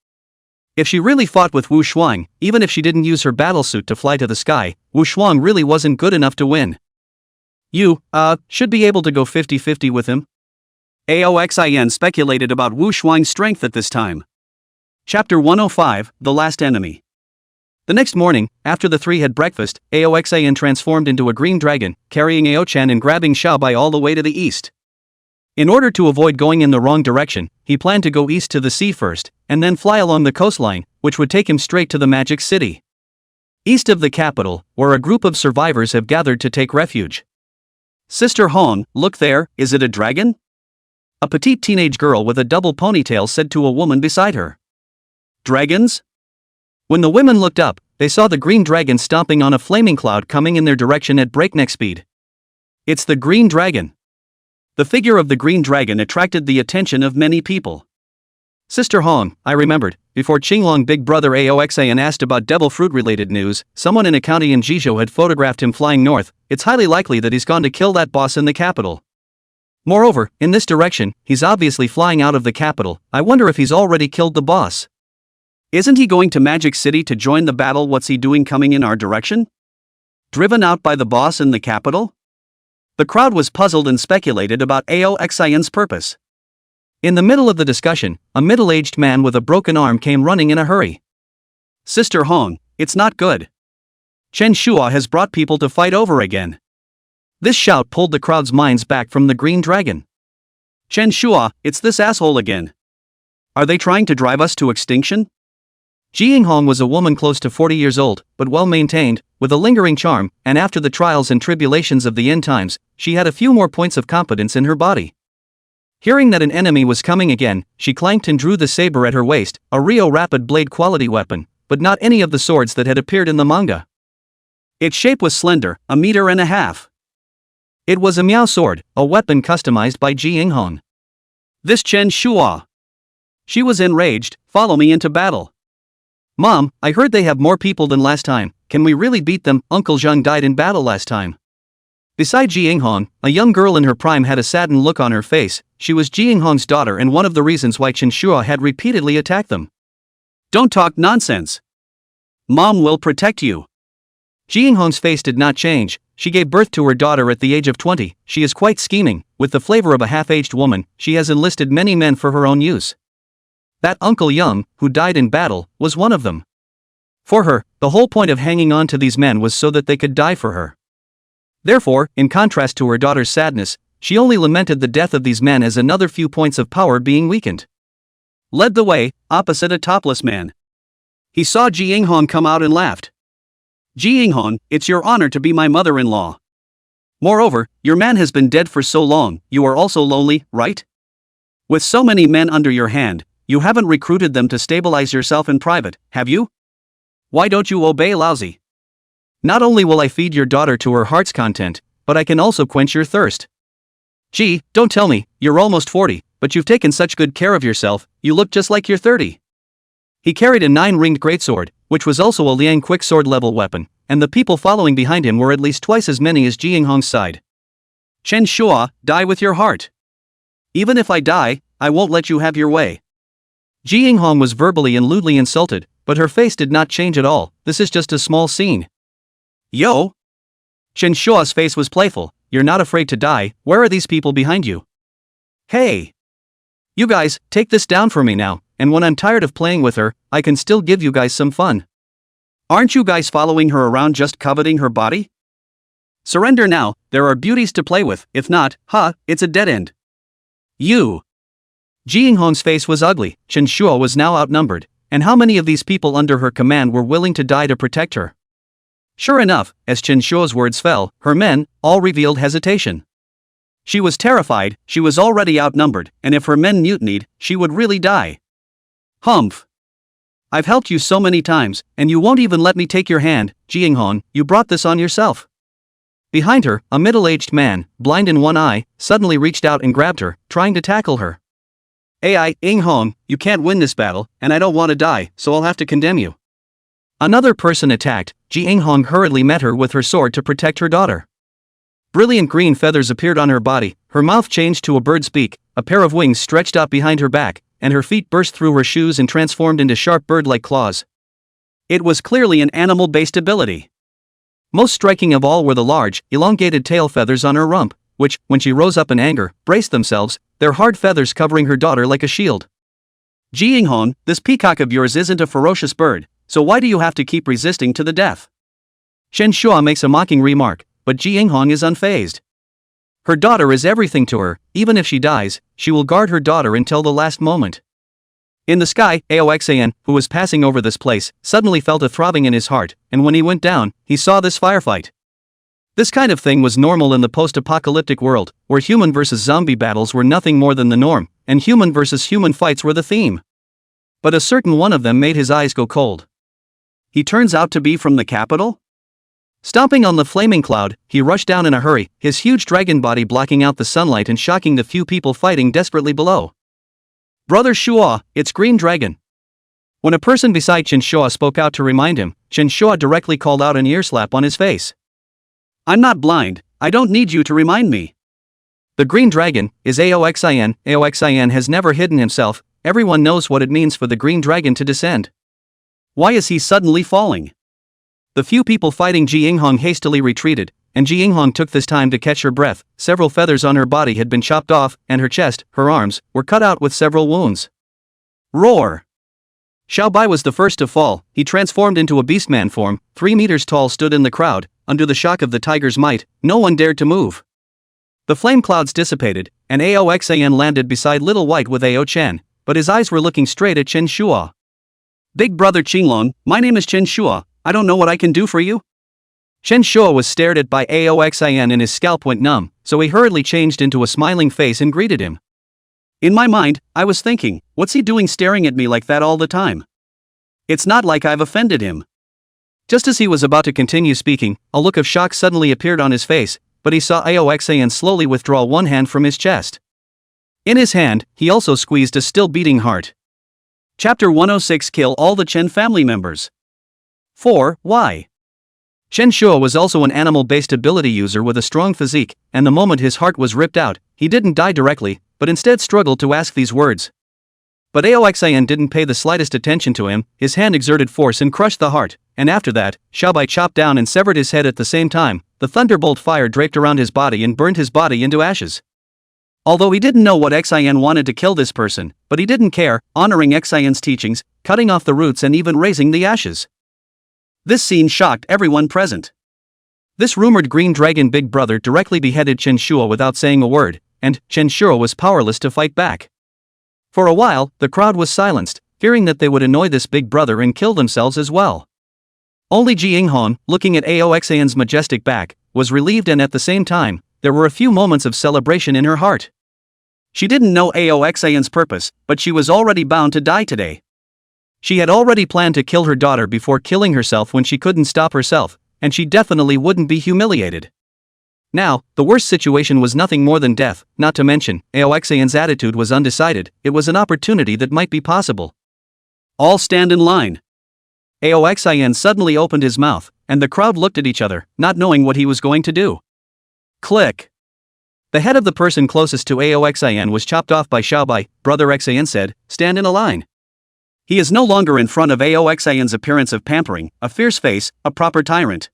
If she really fought with Wu Shuang, even if she didn't use her battlesuit to fly to the sky, Wu Shuang really wasn't good enough to win. You, should be able to go 50-50 with him. Aoxan speculated about Wu Shuang's strength at this time. Chapter 105, The Last Enemy. The next morning, after the 3 had breakfast, Aoxan transformed into a green dragon, carrying Ao-chen and grabbing Xiao Bai all the way to the east. In order to avoid going in the wrong direction, he planned to go east to the sea first, and then fly along the coastline, which would take him straight to the Magic City. East of the capital, where a group of survivors have gathered to take refuge. Sister Hong, look there, is it a dragon? A petite teenage girl with a double ponytail said to a woman beside her. Dragons? When the women looked up, they saw the green dragon stomping on a flaming cloud coming in their direction at breakneck speed. It's the green dragon. The figure of the green dragon attracted the attention of many people. Sister Hong, I remembered, before Qinglong Big Brother Aoxan asked about devil fruit related news, someone in a county in Jizhou had photographed him flying north. It's highly likely that he's gone to kill that boss in the capital. Moreover, in this direction, he's obviously flying out of the capital. I wonder if he's already killed the boss. Isn't he going to Magic City to join the battle? What's he doing coming in our direction? Driven out by the boss in the capital? The crowd was puzzled and speculated about Aoxan's purpose. In the middle of the discussion, a middle-aged man with a broken arm came running in a hurry. Sister Hong, it's not good. Chen Shua has brought people to fight over again. This shout pulled the crowd's minds back from the green dragon. Chen Shua, it's this asshole again. Are they trying to drive us to extinction? Jinghong was a woman close to 40 years old, but well-maintained, with a lingering charm, and after the trials and tribulations of the end times, she had a few more points of competence in her body. Hearing that an enemy was coming again, she clanked and drew the saber at her waist, a Rio Rapid blade quality weapon, but not any of the swords that had appeared in the manga. Its shape was slender, 1.5 meters. It was a Miao sword, a weapon customized by Jinghong. This Chen Shua. She was enraged. Follow me into battle. Mom, I heard they have more people than last time. Can we really beat them? Uncle Zheng died in battle last time. Beside Jinghong, a young girl in her prime had a saddened look on her face. She was Jinghong's daughter and one of the reasons why Chen Shua had repeatedly attacked them. Don't talk nonsense. Mom will protect you. Jinghong's face did not change. She gave birth to her daughter at the age of 20. She is quite scheming. With the flavor of a half-aged woman, she has enlisted many men for her own use. That Uncle Young, who died in battle, was one of them. For her, the whole point of hanging on to these men was so that they could die for her. Therefore, in contrast to her daughter's sadness, she only lamented the death of these men as another few points of power being weakened. Led the way, opposite a topless man. He saw Ji Inghong come out and laughed. Ji Inghong, it's your honor to be my mother-in-law. Moreover, your man has been dead for so long, you are also lonely, right? With so many men under your hand, you haven't recruited them to stabilize yourself in private, have you? Why don't you obey Laozi? Not only will I feed your daughter to her heart's content, but I can also quench your thirst. Gee, don't tell me, you're almost 40, but you've taken such good care of yourself, you look just like you're 30. He carried a 9-ringed greatsword, which was also a Liang quicksword level weapon, and the people following behind him were at least twice as many as Ji Inghong's side. Chen Shua, die with your heart. Even if I die, I won't let you have your way. Ji Inghong was verbally and lewdly insulted, but her face did not change at all. This is just a small scene. Yo! Chen Shua's face was playful. You're not afraid to die, where are these people behind you? Hey! You guys, take this down for me now, and when I'm tired of playing with her, I can still give you guys some fun. Aren't you guys following her around just coveting her body? Surrender now, there are beauties to play with, if not, it's a dead end. You! Ji Inghong's face was ugly. Chen Shua was now outnumbered, and how many of these people under her command were willing to die to protect her? Sure enough, as Chen Shua's words fell, her men all revealed hesitation. She was terrified, she was already outnumbered, and if her men mutinied, she would really die. Humph! I've helped you so many times, and you won't even let me take your hand, Ji Inghong, you brought this on yourself. Behind her, a middle-aged man, blind in one eye, suddenly reached out and grabbed her, trying to tackle her. Ai, Inghong, you can't win this battle, and I don't want to die, so I'll have to condemn you. Another person attacked. Ji Inghong hurriedly met her with her sword to protect her daughter. Brilliant green feathers appeared on her body, her mouth changed to a bird's beak, a pair of wings stretched out behind her back, and her feet burst through her shoes and transformed into sharp bird-like claws. It was clearly an animal-based ability. Most striking of all were the large, elongated tail feathers on her rump, which, when she rose up in anger, braced themselves, their hard feathers covering her daughter like a shield. Ji Inghong, this peacock of yours isn't a ferocious bird, so why do you have to keep resisting to the death? Chen Shua makes a mocking remark, but Ji Inghong is unfazed. Her daughter is everything to her, even if she dies, she will guard her daughter until the last moment. In the sky, Aoxan, who was passing over this place, suddenly felt a throbbing in his heart, and when he went down, he saw this firefight. This kind of thing was normal in the post-apocalyptic world, where human versus zombie battles were nothing more than the norm, and human versus human fights were the theme. But a certain one of them made his eyes go cold. He turns out to be from the capital? Stomping on the flaming cloud, he rushed down in a hurry, his huge dragon body blocking out the sunlight and shocking the few people fighting desperately below. Brother Shua, it's Green Dragon. When a person beside Chen Shua spoke out to remind him, Chen Shua directly called out an ear slap on his face. I'm not blind, I don't need you to remind me. The Green Dragon is Aoxan. Aoxan has never hidden himself, everyone knows what it means for the Green Dragon to descend. Why is he suddenly falling? The few people fighting Ji Inghong hastily retreated, and Ji Inghong took this time to catch her breath. Several feathers on her body had been chopped off, and her chest, her arms, were cut out with several wounds. Roar! Xiao Bai was the first to fall. He transformed into a beastman form, 3 meters tall, stood in the crowd. Under the shock of the tiger's might, no one dared to move. The flame clouds dissipated, and Aoxan landed beside Little White with Ao Chen, but his eyes were looking straight at Chen Shua. Big brother Qinglong, my name is Chen Shua, I don't know what I can do for you? Chen Shua was stared at by Aoxan and his scalp went numb, so he hurriedly changed into a smiling face and greeted him. In my mind, I was thinking, what's he doing staring at me like that all the time? It's not like I've offended him. Just as he was about to continue speaking, a look of shock suddenly appeared on his face, but he saw Aoxan slowly withdraw one hand from his chest. In his hand, he also squeezed a still-beating heart. Chapter 106 Kill all the Chen family members. 4. Why? Chen Shua was also an animal-based ability user with a strong physique, and the moment his heart was ripped out, he didn't die directly, but instead struggled to ask these words. But Aoxan didn't pay the slightest attention to him, his hand exerted force and crushed the heart, and after that, Xiao Bai chopped down and severed his head at the same time. The thunderbolt fire draped around his body and burned his body into ashes. Although he didn't know what Xian wanted to kill this person, but he didn't care, honoring Xian's teachings, cutting off the roots and even raising the ashes. This scene shocked everyone present. This rumored green dragon big brother directly beheaded Chen Shuo without saying a word, and Chen Shuo was powerless to fight back. For a while, the crowd was silenced, fearing that they would annoy this big brother and kill themselves as well. Only Ji Yinghong, looking at Aoxan's majestic back, was relieved, and at the same time, there were a few moments of celebration in her heart. She didn't know Aoxan's purpose, but she was already bound to die today. She had already planned to kill her daughter before killing herself when she couldn't stop herself, and she definitely wouldn't be humiliated. Now, the worst situation was nothing more than death, not to mention, Aoxan's attitude was undecided. It was an opportunity that might be possible. All stand in line. Aoxan suddenly opened his mouth, and the crowd looked at each other, not knowing what he was going to do. Click. The head of the person closest to Aoxan was chopped off by Xiaobai. Brother Xan said, "Stand in a line." He is no longer in front of Aoxan's appearance of pampering, a fierce face, a proper tyrant.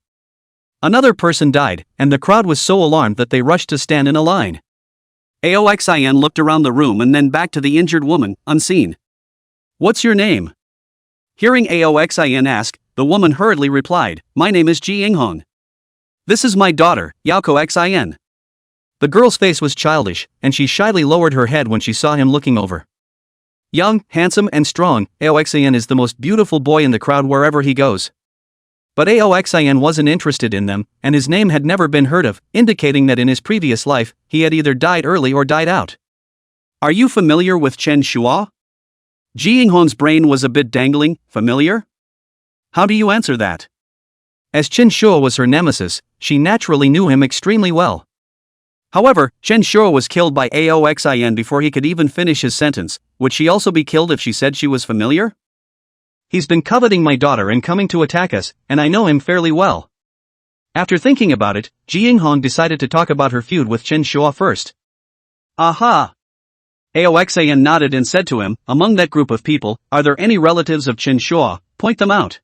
Another person died, and the crowd was so alarmed that they rushed to stand in a line. Aoxan looked around the room and then back to the injured woman, unseen. "What's your name?" Hearing Aoxan ask, the woman hurriedly replied, "My name is Ji Yinghong. This is my daughter, Yaoko Xin." The girl's face was childish, and she shyly lowered her head when she saw him looking over. Young, handsome, and strong, Aoxan is the most beautiful boy in the crowd wherever he goes. But Aoxan wasn't interested in them, and his name had never been heard of, indicating that in his previous life, he had either died early or died out. "Are you familiar with Chen Shuo?" Ji Yinghong's brain was a bit dangling. Familiar? How do you answer that? As Chen Shuo was her nemesis, she naturally knew him extremely well. However, Chen Shuo was killed by Aoxan before he could even finish his sentence. Would she also be killed if she said she was familiar? "He's been coveting my daughter and coming to attack us, and I know him fairly well." After thinking about it, Ji Yinghong decided to talk about her feud with Chen Shuo first. "Aha!" Aoxan nodded and said to him, "Among that group of people, are there any relatives of Chen Shuo? Point them out."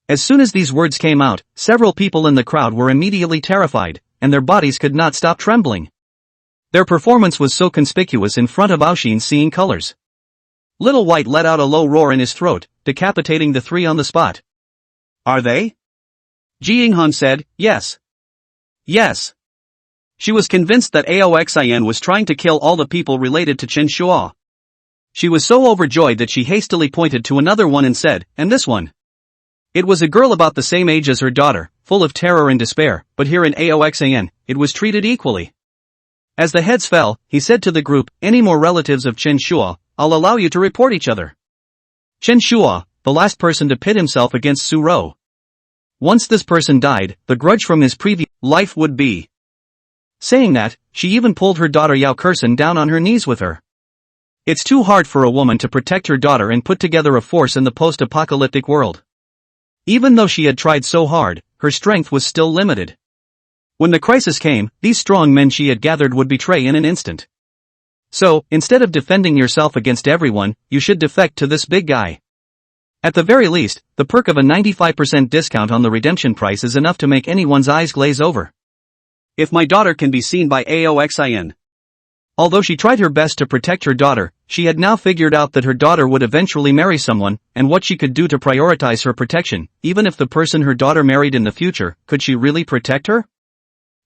As soon as these words came out, several people in the crowd were immediately terrified, and their bodies could not stop trembling. Their performance was so conspicuous in front of Aoshin seeing colors. Little White let out a low roar in his throat, decapitating the three on the spot. "Are they?" Ji Yinghong said, "Yes. Yes." She was convinced that Aoxan was trying to kill all the people related to Chen Shuo. She was so overjoyed that she hastily pointed to another one and said, "And this one?" It was a girl about the same age as her daughter, full of terror and despair, but here in Aoxan, it was treated equally. As the heads fell, he said to the group, "Any more relatives of Chen Shuo, I'll allow you to report each other." Chen Shuo, the last person to pit himself against Su Rou. Once this person died, the grudge from his previous life would be. Saying that, she even pulled her daughter Yao Kursen down on her knees with her. It's too hard for a woman to protect her daughter and put together a force in the post-apocalyptic world. Even though she had tried so hard, her strength was still limited. When the crisis came, these strong men she had gathered would betray in an instant. So, instead of defending yourself against everyone, you should defect to this big guy. At the very least, the perk of a 95% discount on the redemption price is enough to make anyone's eyes glaze over. If my daughter can be seen by Aoxan. Although she tried her best to protect her daughter, she had now figured out that her daughter would eventually marry someone, and what she could do to prioritize her protection. Even if the person her daughter married in the future, could she really protect her?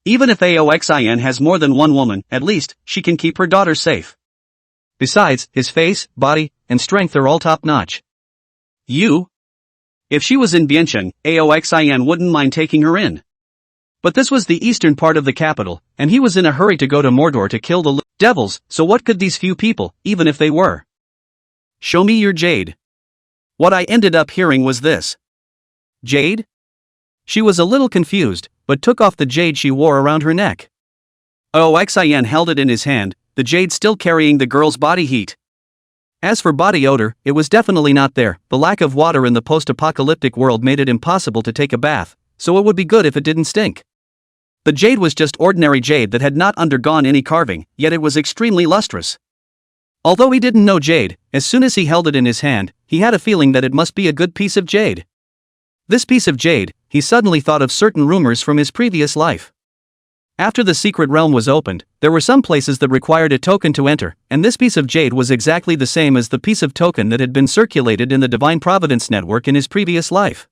Even if Aoxan has more than one woman, at least, she can keep her daughter safe. Besides, his face, body, and strength are all top-notch. If she was in Biancheng, Aoxan wouldn't mind taking her in. But this was the eastern part of the capital, and he was in a hurry to go to Mordor to kill the devils, so what could these few people, even if they were? "Show me your jade." What I ended up hearing was this. Jade? She was a little confused, but took off the jade she wore around her neck. Aoxan held it in his hand, the jade still carrying the girl's body heat. As for body odor, it was definitely not there. The lack of water in the post-apocalyptic world made it impossible to take a bath, so it would be good if it didn't stink. The jade was just ordinary jade that had not undergone any carving, yet it was extremely lustrous. Although he didn't know jade, as soon as he held it in his hand, he had a feeling that it must be a good piece of jade. This piece of jade, he suddenly thought of certain rumors from his previous life. After the secret realm was opened, there were some places that required a token to enter, and this piece of jade was exactly the same as the piece of token that had been circulated in the Divine Providence network in his previous life.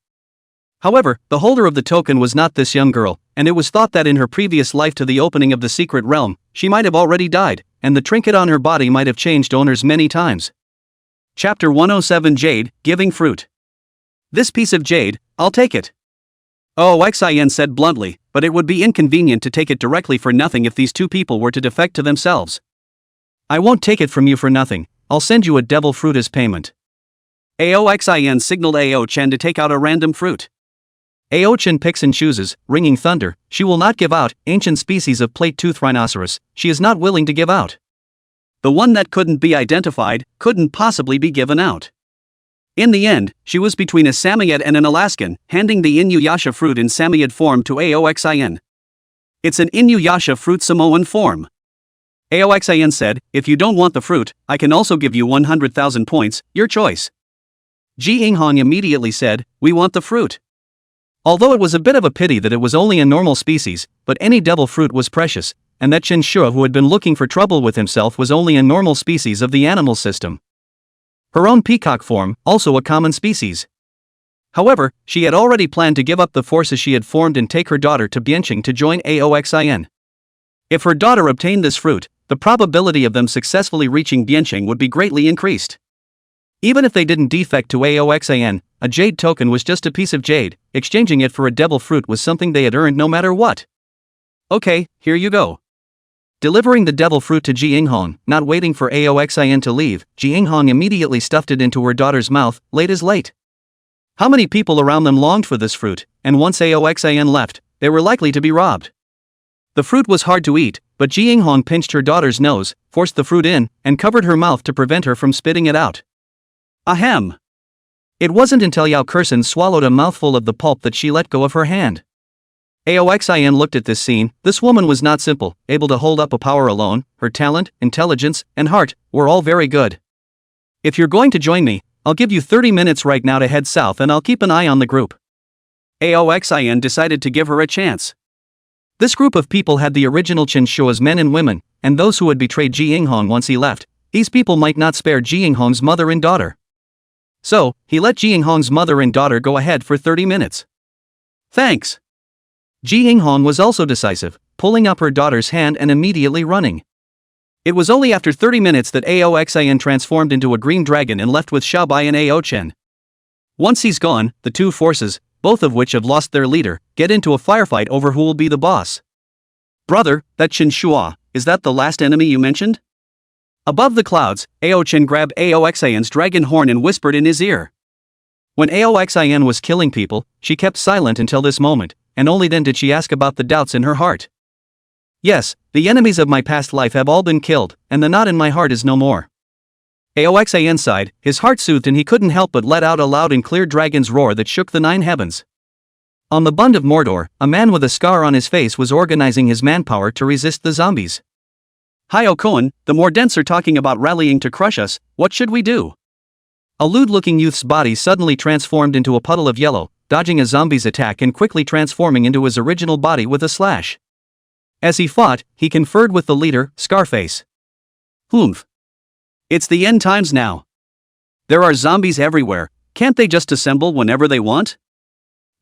However, the holder of the token was not this young girl, and it was thought that in her previous life to the opening of the secret realm, she might have already died, and the trinket on her body might have changed owners many times. Chapter 107 Jade, Giving Fruit. This piece of jade, I'll take it. Oxin said bluntly, but it would be inconvenient to take it directly for nothing if these two people were to defect to themselves. I won't take it from you for nothing, I'll send you a devil fruit as payment. Aoxin signaled Ao Chen to take out a random fruit. Ao Chen picks and chooses, ringing thunder, she will not give out, ancient species of plate-toothed rhinoceros, she is not willing to give out. The one that couldn't be identified, couldn't possibly be given out. In the end, she was between a Samoyed and an Alaskan, handing the Inuyasha fruit in Samoyed form to Aoxin. It's an Inuyasha fruit Samoan form. Aoxin said, if you don't want the fruit, I can also give you 100,000 points, your choice. Ji Inghong immediately said, we want the fruit. Although it was a bit of a pity that it was only a normal species, but any devil fruit was precious, and that Chen Shua, who had been looking for trouble with himself, was only a normal species of the animal system. Her own peacock form, also a common species. However, she had already planned to give up the forces she had formed and take her daughter to Bianqing to join Aoxin. If her daughter obtained this fruit, the probability of them successfully reaching Bianqing would be greatly increased. Even if they didn't defect to Aoxin, a jade token was just a piece of jade, exchanging it for a devil fruit was something they had earned no matter what. Okay, here you go. Delivering the devil fruit to Ji Inghong, not waiting for Aoxin to leave, Ji Inghong immediately stuffed it into her daughter's mouth, late as late. How many people around them longed for this fruit, and once Aoxin left, they were likely to be robbed. The fruit was hard to eat, but Ji Inghong pinched her daughter's nose, forced the fruit in, and covered her mouth to prevent her from spitting it out. Ahem! It wasn't until Yao Kursen swallowed a mouthful of the pulp that she let go of her hand. Aoxin looked at this scene. This woman was not simple, able to hold up a power alone. Her talent, intelligence, and heart were all very good. If you're going to join me, I'll give you 30 minutes right now to head south and I'll keep an eye on the group. Aoxin decided to give her a chance. This group of people had the original Chen Shua's men and women, and those who had betrayed Ji Inghong once he left. These people might not spare Ji Inghong's mother and daughter. So, he let Ji Inghong's mother and daughter go ahead for 30 minutes. Thanks. Ji Inghong was also decisive, pulling up her daughter's hand and immediately running. It was only after 30 minutes that Aoxin transformed into a green dragon and left with Xiaobai and Ao Chen. Once he's gone, the two forces, both of which have lost their leader, get into a firefight over who will be the boss. Brother, that Chen Shua, is that the last enemy you mentioned? Above the clouds, Ao Chen grabbed Aoxin's dragon horn and whispered in his ear. When Aoxin was killing people, she kept silent until this moment, and only then did she ask about the doubts in her heart. Yes, the enemies of my past life have all been killed, and the knot in my heart is no more. Aoxin sighed, his heart soothed, and he couldn't help but let out a loud and clear dragon's roar that shook the 9 heavens. On the Bund of Mordor, a man with a scar on his face was organizing his manpower to resist the zombies. Hi Okoen, the Mordents are talking about rallying to crush us, what should we do? A lewd-looking youth's body suddenly transformed into a puddle of yellow, dodging a zombie's attack and quickly transforming into his original body with a slash. As he fought, he conferred with the leader, Scarface. Humph. It's the end times now. There are zombies everywhere, can't they just assemble whenever they want?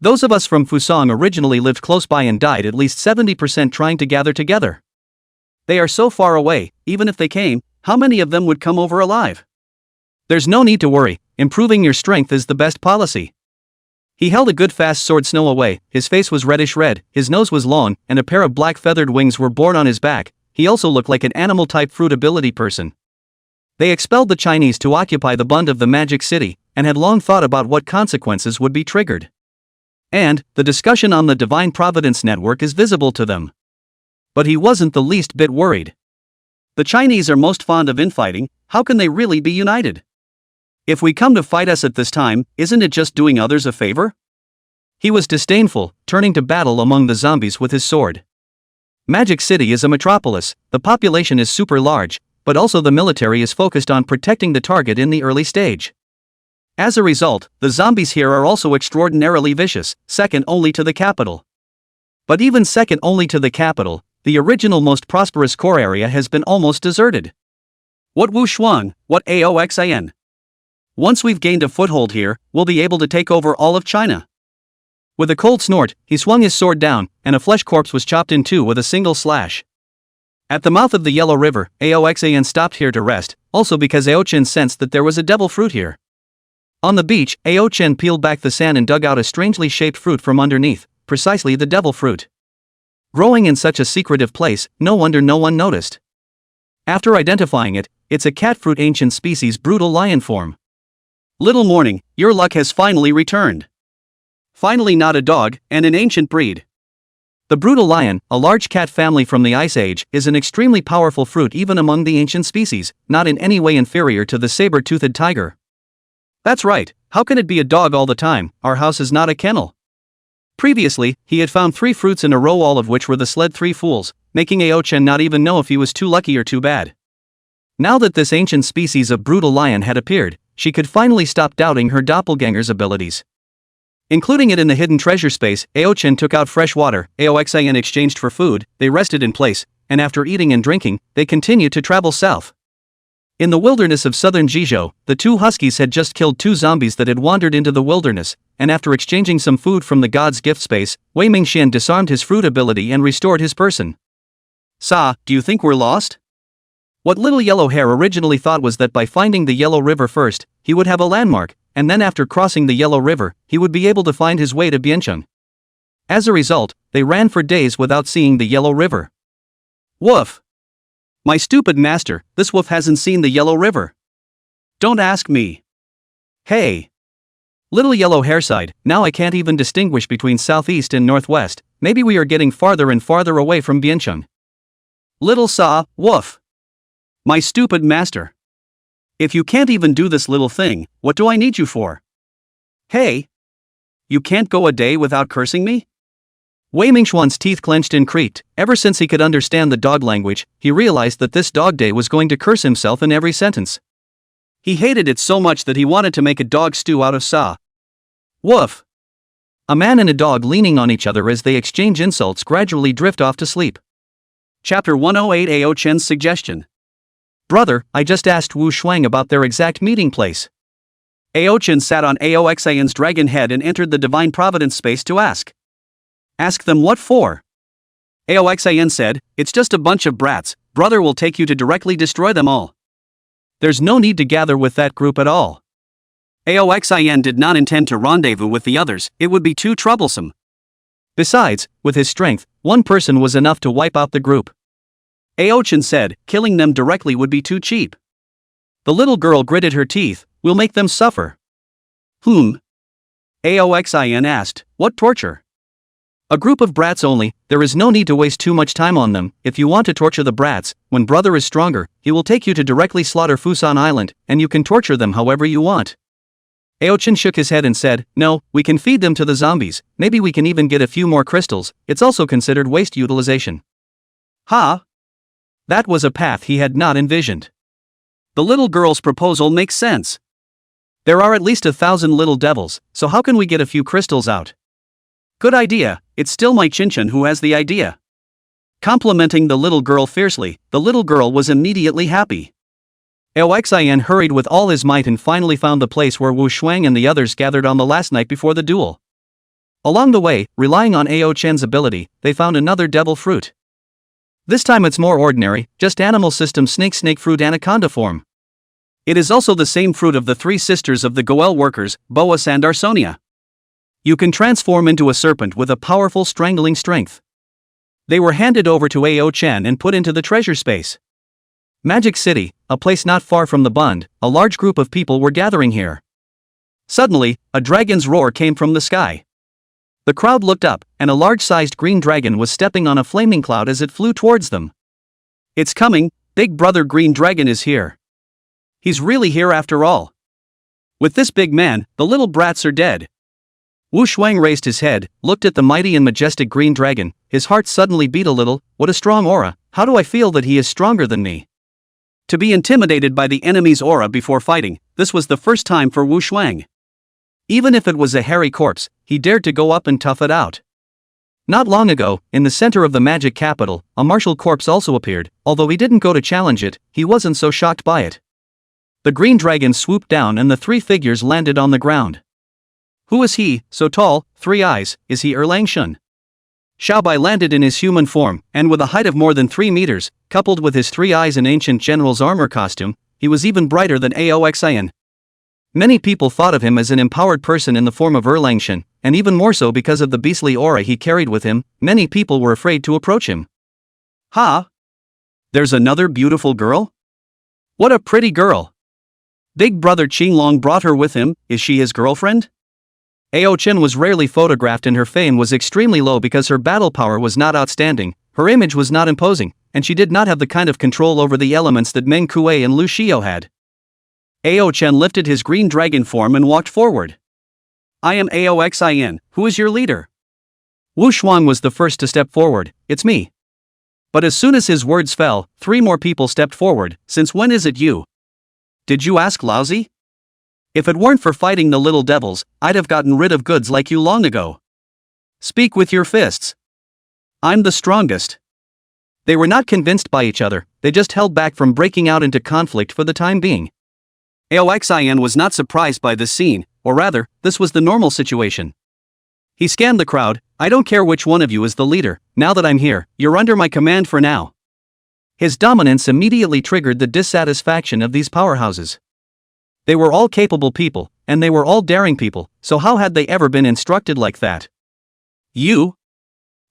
Those of us from Fusang originally lived close by and died at least 70% trying to gather together. They are so far away, even if they came, how many of them would come over alive? There's no need to worry, improving your strength is the best policy. He held a good fast sword Snow away, his face was reddish red, his nose was long, and a pair of black feathered wings were borne on his back. He also looked like an animal-type fruit ability person. They expelled the Chinese to occupy the Bund of the Magic City, and had long thought about what consequences would be triggered. And, the discussion on the Divine Providence Network is visible to them. But he wasn't the least bit worried. The Chinese are most fond of infighting, how can they really be united? If we come to fight us at this time, isn't it just doing others a favor? He was disdainful, turning to battle among the zombies with his sword. Magic City is a metropolis, the population is super large, but also the military is focused on protecting the target in the early stage. As a result, the zombies here are also extraordinarily vicious, second only to the capital. But even second only to the capital, the original most prosperous core area has been almost deserted. What Wu Shuang, what Aoxin? Once we've gained a foothold here, we'll be able to take over all of China. With a cold snort, he swung his sword down, and a flesh corpse was chopped in two with a single slash. At the mouth of the Yellow River, Aoxan stopped here to rest, also because Aochin sensed that there was a devil fruit here. On the beach, Aochin peeled back the sand and dug out a strangely shaped fruit from underneath, precisely the devil fruit. Growing in such a secretive place, no wonder no one noticed. After identifying it, it's a cat fruit, ancient species, brutal lion form. Little Morning, your luck has finally returned. Finally not a dog, and an ancient breed. The brutal lion, a large cat family from the Ice Age, is an extremely powerful fruit even among the ancient species, not in any way inferior to the saber-toothed tiger. That's right, how can it be a dog all the time? Our house is not a kennel. Previously, he had found 3 fruits in a row, all of which were the sled 3 fools, making Aochin not even know if he was too lucky or too bad. Now that this ancient species of brutal lion had appeared, she could finally stop doubting her doppelganger's abilities. Including it in the hidden treasure space, Aochin took out fresh water, Aoxan in exchanged for food, they rested in place, and after eating and drinking, they continued to travel south. In the wilderness of southern Jizhou, the 2 huskies had just killed 2 zombies that had wandered into the wilderness, and after exchanging some food from the god's gift space, Wei Mingxian disarmed his fruit ability and restored his person. Sa, do you think we're lost? What Little Yellow Hair originally thought was that by finding the Yellow River first, he would have a landmark, and then after crossing the Yellow River, he would be able to find his way to Biancheng. As a result, they ran for days without seeing the Yellow River. Woof! My stupid master, this wolf hasn't seen the Yellow River. Don't ask me. Hey! Little Yellow Hair sighed, now I can't even distinguish between southeast and northwest, maybe we are getting farther and farther away from Biancheng. Little Sa, woof! My stupid master. If you can't even do this little thing, what do I need you for? Hey! You can't go a day without cursing me? Wei Mingxuan's teeth clenched and creaked. Ever since he could understand the dog language, he realized that this dog day was going to curse himself in every sentence. He hated it so much that he wanted to make a dog stew out of Sa. Woof! A man and a dog leaning on each other as they exchange insults gradually drift off to sleep. Chapter 108, Aochin's suggestion. Brother, I just asked Wu Shuang about their exact meeting place. Aochin sat on Aoxan's dragon head and entered the divine providence space to ask. Ask them what for? Aoxan said, it's just a bunch of brats, brother will take you to directly destroy them all. There's no need to gather with that group at all. Aoxan did not intend to rendezvous with the others, it would be too troublesome. Besides, with his strength, one person was enough to wipe out the group. Aochin said, killing them directly would be too cheap. The little girl gritted her teeth, we'll make them suffer. Aoxan asked, what torture? A group of brats only, there is no need to waste too much time on them. If you want to torture the brats, when brother is stronger, he will take you to directly slaughter Fusan Island, and you can torture them however you want. Aochin shook his head and said, no, we can feed them to the zombies, maybe we can even get a few more crystals, it's also considered waste utilization. Ha! That was a path he had not envisioned. The little girl's proposal makes sense. There are at least 1,000 little devils, so how can we get a few crystals out? Good idea, it's still my Chinchin who has the idea. Complimenting the little girl fiercely, the little girl was immediately happy. Aoxan hurried with all his might and finally found the place where Wu Shuang and the others gathered on the last night before the duel. Along the way, relying on Aochin's ability, they found another devil fruit. This time it's more ordinary, just animal system snake fruit anaconda form. It is also the same fruit of the 3 sisters of the Goel workers, Boas and Arsonia. You can transform into a serpent with a powerful strangling strength. They were handed over to Aochin and put into the treasure space. Magic City, a place not far from the Bund, a large group of people were gathering here. Suddenly, a dragon's roar came from the sky. The crowd looked up, and a large-sized green dragon was stepping on a flaming cloud as it flew towards them. It's coming, Big Brother Green Dragon is here. He's really here after all. With this big man, the little brats are dead. Wu Shuang raised his head, looked at the mighty and majestic green dragon, his heart suddenly beat a little, what a strong aura, how do I feel that he is stronger than me? To be intimidated by the enemy's aura before fighting, this was the first time for Wu Shuang. Even if it was a hairy corpse, he dared to go up and tough it out. Not long ago, in the center of the magic capital, a martial corpse also appeared, although he didn't go to challenge it, he wasn't so shocked by it. The green dragon swooped down and the 3 figures landed on the ground. Who is he, so tall, 3 eyes, is he Erlang Shun? Xiaobai landed in his human form, and with a height of more than 3 meters, coupled with his 3 eyes and ancient general's armor costume, he was even brighter than Aoxian. Many people thought of him as an empowered person in the form of Erlang Shun, and even more so because of the beastly aura he carried with him, many people were afraid to approach him. Ha! There's another beautiful girl? What a pretty girl! Big brother Qinglong brought her with him, is she his girlfriend? Ao Chen was rarely photographed and her fame was extremely low because her battle power was not outstanding, her image was not imposing, and she did not have the kind of control over the elements that Meng Kuei and Lu Xiao had. Ao Chen lifted his green dragon form and walked forward. I am Aoxian, who is your leader? Wu Shuang was the first to step forward, it's me. But as soon as his words fell, 3 more people stepped forward, since when is it you? Did you ask Lousy? If it weren't for fighting the little devils, I'd have gotten rid of goods like you long ago. Speak with your fists. I'm the strongest. They were not convinced by each other, they just held back from breaking out into conflict for the time being. Aoxian was not surprised by this scene, or rather, this was the normal situation. He scanned the crowd. I don't care which one of you is the leader, now that I'm here, you're under my command for now. His dominance immediately triggered the dissatisfaction of these powerhouses. They were all capable people, and they were all daring people, so how had they ever been instructed like that? You?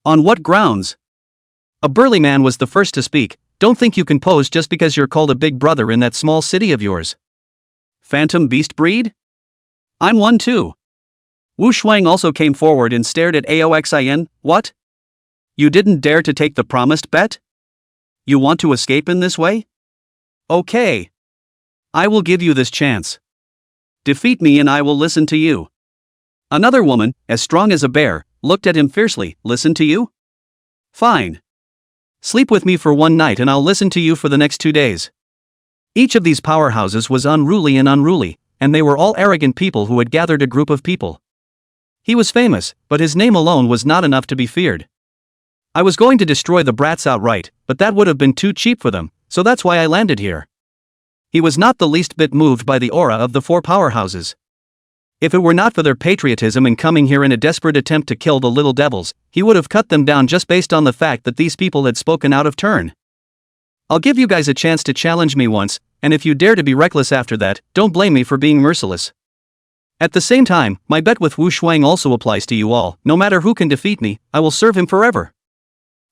On what grounds? A burly man was the first to speak. Don't think you can pose just because you're called a big brother in that small city of yours. Phantom beast breed? I'm one too. Wu Shuang also came forward and stared at Aoxian. What? You didn't dare to take the promised bet? You want to escape in this way? Okay. I will give you this chance. Defeat me and I will listen to you. Another woman, as strong as a bear, looked at him fiercely. Listen to you? Fine. Sleep with me for 1 night and I'll listen to you for the next 2 days. Each of these powerhouses was unruly, and they were all arrogant people who had gathered a group of people. He was famous, but his name alone was not enough to be feared. I was going to destroy the brats outright, but that would have been too cheap for them, so that's why I landed here. He was not the least bit moved by the aura of the 4 powerhouses. If it were not for their patriotism in coming here in a desperate attempt to kill the little devils, he would have cut them down just based on the fact that these people had spoken out of turn. I'll give you guys a chance to challenge me once, and if you dare to be reckless after that, don't blame me for being merciless. At the same time, my bet with Wu Shuang also applies to you all. No matter who can defeat me, I will serve him forever.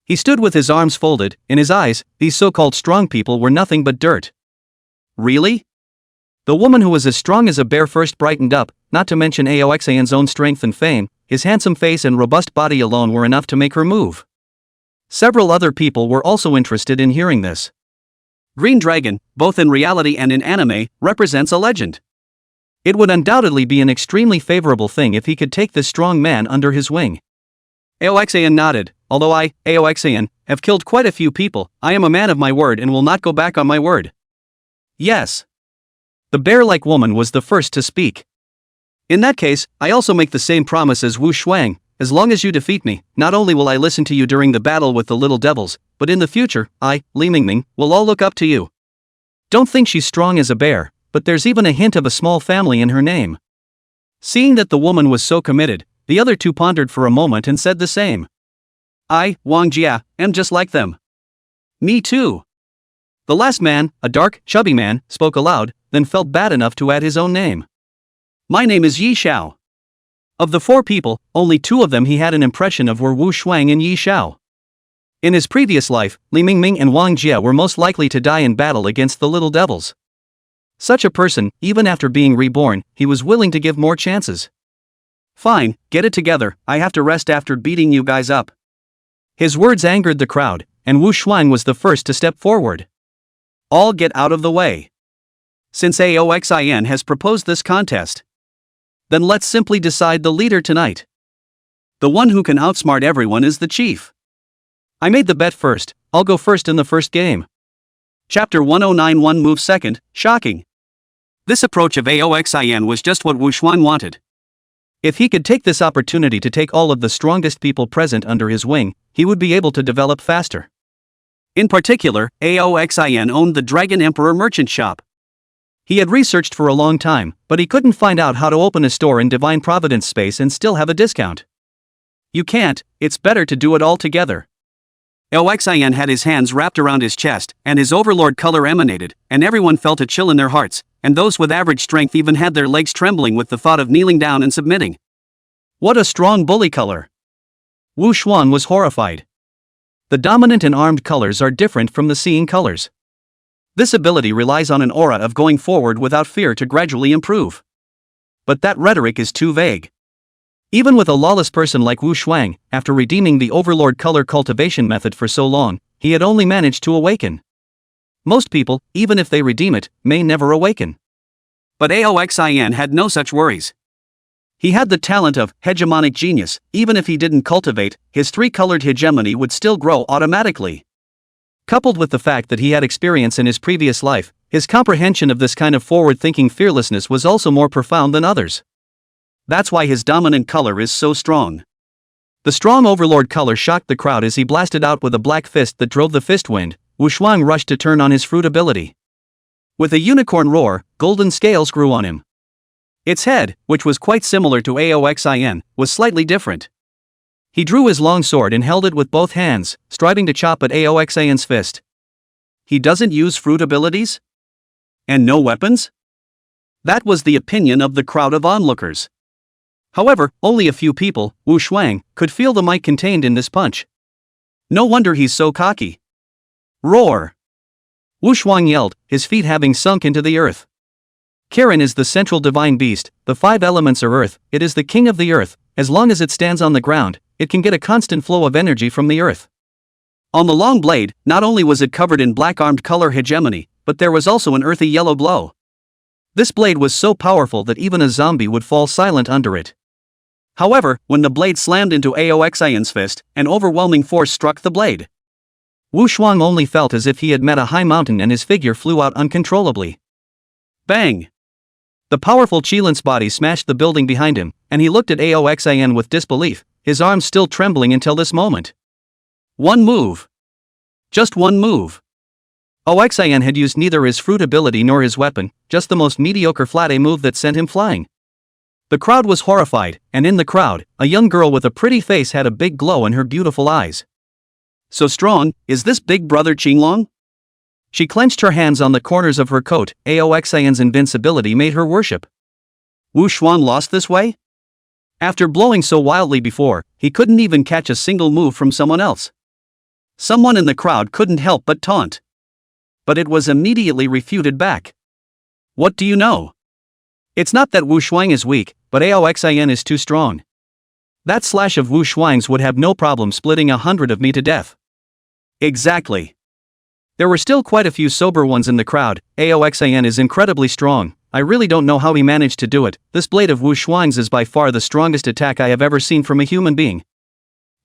He stood with his arms folded. In his eyes, these so-called strong people were nothing but dirt. Really? The woman who was as strong as a bear first brightened up, not to mention Aoxian's own strength and fame. His handsome face and robust body alone were enough to make her move. Several other people were also interested in hearing this. Green Dragon, both in reality and in anime, represents a legend. It would undoubtedly be an extremely favorable thing if he could take this strong man under his wing. Aoxian nodded. Although I, Aoxian, have killed quite a few people, I am a man of my word and will not go back on my word. Yes. The bear-like woman was the first to speak. In that case, I also make the same promise as Wu Shuang. As long as you defeat me, not only will I listen to you during the battle with the little devils, but in the future, I, Li Mingming, will all look up to you. Don't think she's strong as a bear, but there's even a hint of a small family in her name. Seeing that the woman was so committed, the other 2 pondered for a moment and said the same. I, Wang Jia, am just like them. Me too. The last man, a dark, chubby man, spoke aloud, then felt bad enough to add his own name. My name is Yi Xiao. Of the 4 people, only 2 of them he had an impression of were Wu Shuang and Yi Xiao. In his previous life, Li Mingming and Wang Jia were most likely to die in battle against the little devils. Such a person, even after being reborn, he was willing to give more chances. Fine, get it together, I have to rest after beating you guys up. His words angered the crowd, and Wu Shuang was the first to step forward. All get out of the way. Since Aoxian has proposed this contest, then let's simply decide the leader tonight. The one who can outsmart everyone is the chief. I made the bet first, I'll go first in the first game. Chapter 1091 Move second, shocking. This approach of Aoxian was just what Wu Shuang wanted. If he could take this opportunity to take all of the strongest people present under his wing, he would be able to develop faster. In particular, Aoxian owned the Dragon Emperor merchant shop. He had researched for a long time, but he couldn't find out how to open a store in Divine Providence space and still have a discount. You can't, it's better to do it all together. Oxin had his hands wrapped around his chest, and his overlord color emanated, and everyone felt a chill in their hearts, and those with average strength even had their legs trembling with the thought of kneeling down and submitting. What a strong bully color! Wu Shuang was horrified. The dominant and armed colors are different from the seeing colors. This ability relies on an aura of going forward without fear to gradually improve. But that rhetoric is too vague. Even with a lawless person like Wu Shuang, after redeeming the Overlord color cultivation method for so long, he had only managed to awaken. Most people, even if they redeem it, may never awaken. But Aoxin had no such worries. He had the talent of hegemonic genius. Even if he didn't cultivate, his three-colored hegemony would still grow automatically. Coupled with the fact that he had experience in his previous life, his comprehension of this kind of forward-thinking fearlessness was also more profound than others. That's why his dominant color is so strong. The strong Overlord color shocked the crowd as he blasted out with a black fist that drove the fist wind. Wu Shuang rushed to turn on his fruit ability. With a unicorn roar, golden scales grew on him. Its head, which was quite similar to Aoxin, was slightly different. He drew his long sword and held it with both hands, striving to chop at Aoxin's fist. He doesn't use fruit abilities? And no weapons? That was the opinion of the crowd of onlookers. However, only a few people, Wu Shuang, could feel the might contained in this punch. No wonder he's so cocky. Roar! Wu Shuang yelled, his feet having sunk into the earth. Kirin is the central divine beast, the five elements are earth, it is the king of the earth. As long as it stands on the ground, it can get a constant flow of energy from the earth. On the long blade, not only was it covered in black-armed color hegemony, but there was also an earthy yellow glow. This blade was so powerful that even a zombie would fall silent under it. However, when the blade slammed into Aoxin's fist, an overwhelming force struck the blade. Wu Shuang only felt as if he had met a high mountain and his figure flew out uncontrollably. Bang! The powerful Qilin's body smashed the building behind him, and he looked at Aoxin with disbelief, his arms still trembling until this moment. One move. Just one move. Oxin had used neither his fruit ability nor his weapon, just the most mediocre flat A move that sent him flying. The crowd was horrified, and in the crowd, a young girl with a pretty face had a big glow in her beautiful eyes. So strong, is this big brother Qinglong? She clenched her hands on the corners of her coat. Aoxin's invincibility made her worship. Wu Shuang lost this way? After blowing so wildly before, he couldn't even catch a single move from someone else. Someone in the crowd couldn't help but taunt. But it was immediately refuted back. What do you know? It's not that Wu Shuang is weak, but Aoxin is too strong. That slash of Wu Shuang's would have no problem splitting 100 of me to death. Exactly. There were still quite a few sober ones in the crowd. Aoxin is incredibly strong. I really don't know how he managed to do it. This blade of Wu Shuang's is by far the strongest attack I have ever seen from a human being.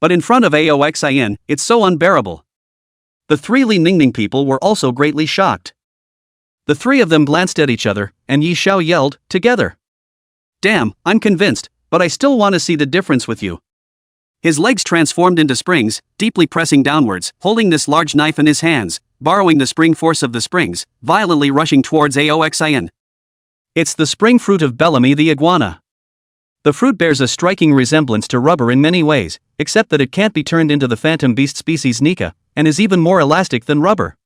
But in front of Aoxin, it's so unbearable. The three Li Ningning people were also greatly shocked. The three of them glanced at each other, and Yi Xiao yelled, together. Damn, I'm convinced, but I still want to see the difference with you. His legs transformed into springs, deeply pressing downwards, holding this large knife in his hands, borrowing the spring force of the springs, violently rushing towards Aoxin. It's the spring fruit of Bellamy the iguana. The fruit bears a striking resemblance to rubber in many ways, except that it can't be turned into the phantom beast species Nika, and is even more elastic than rubber.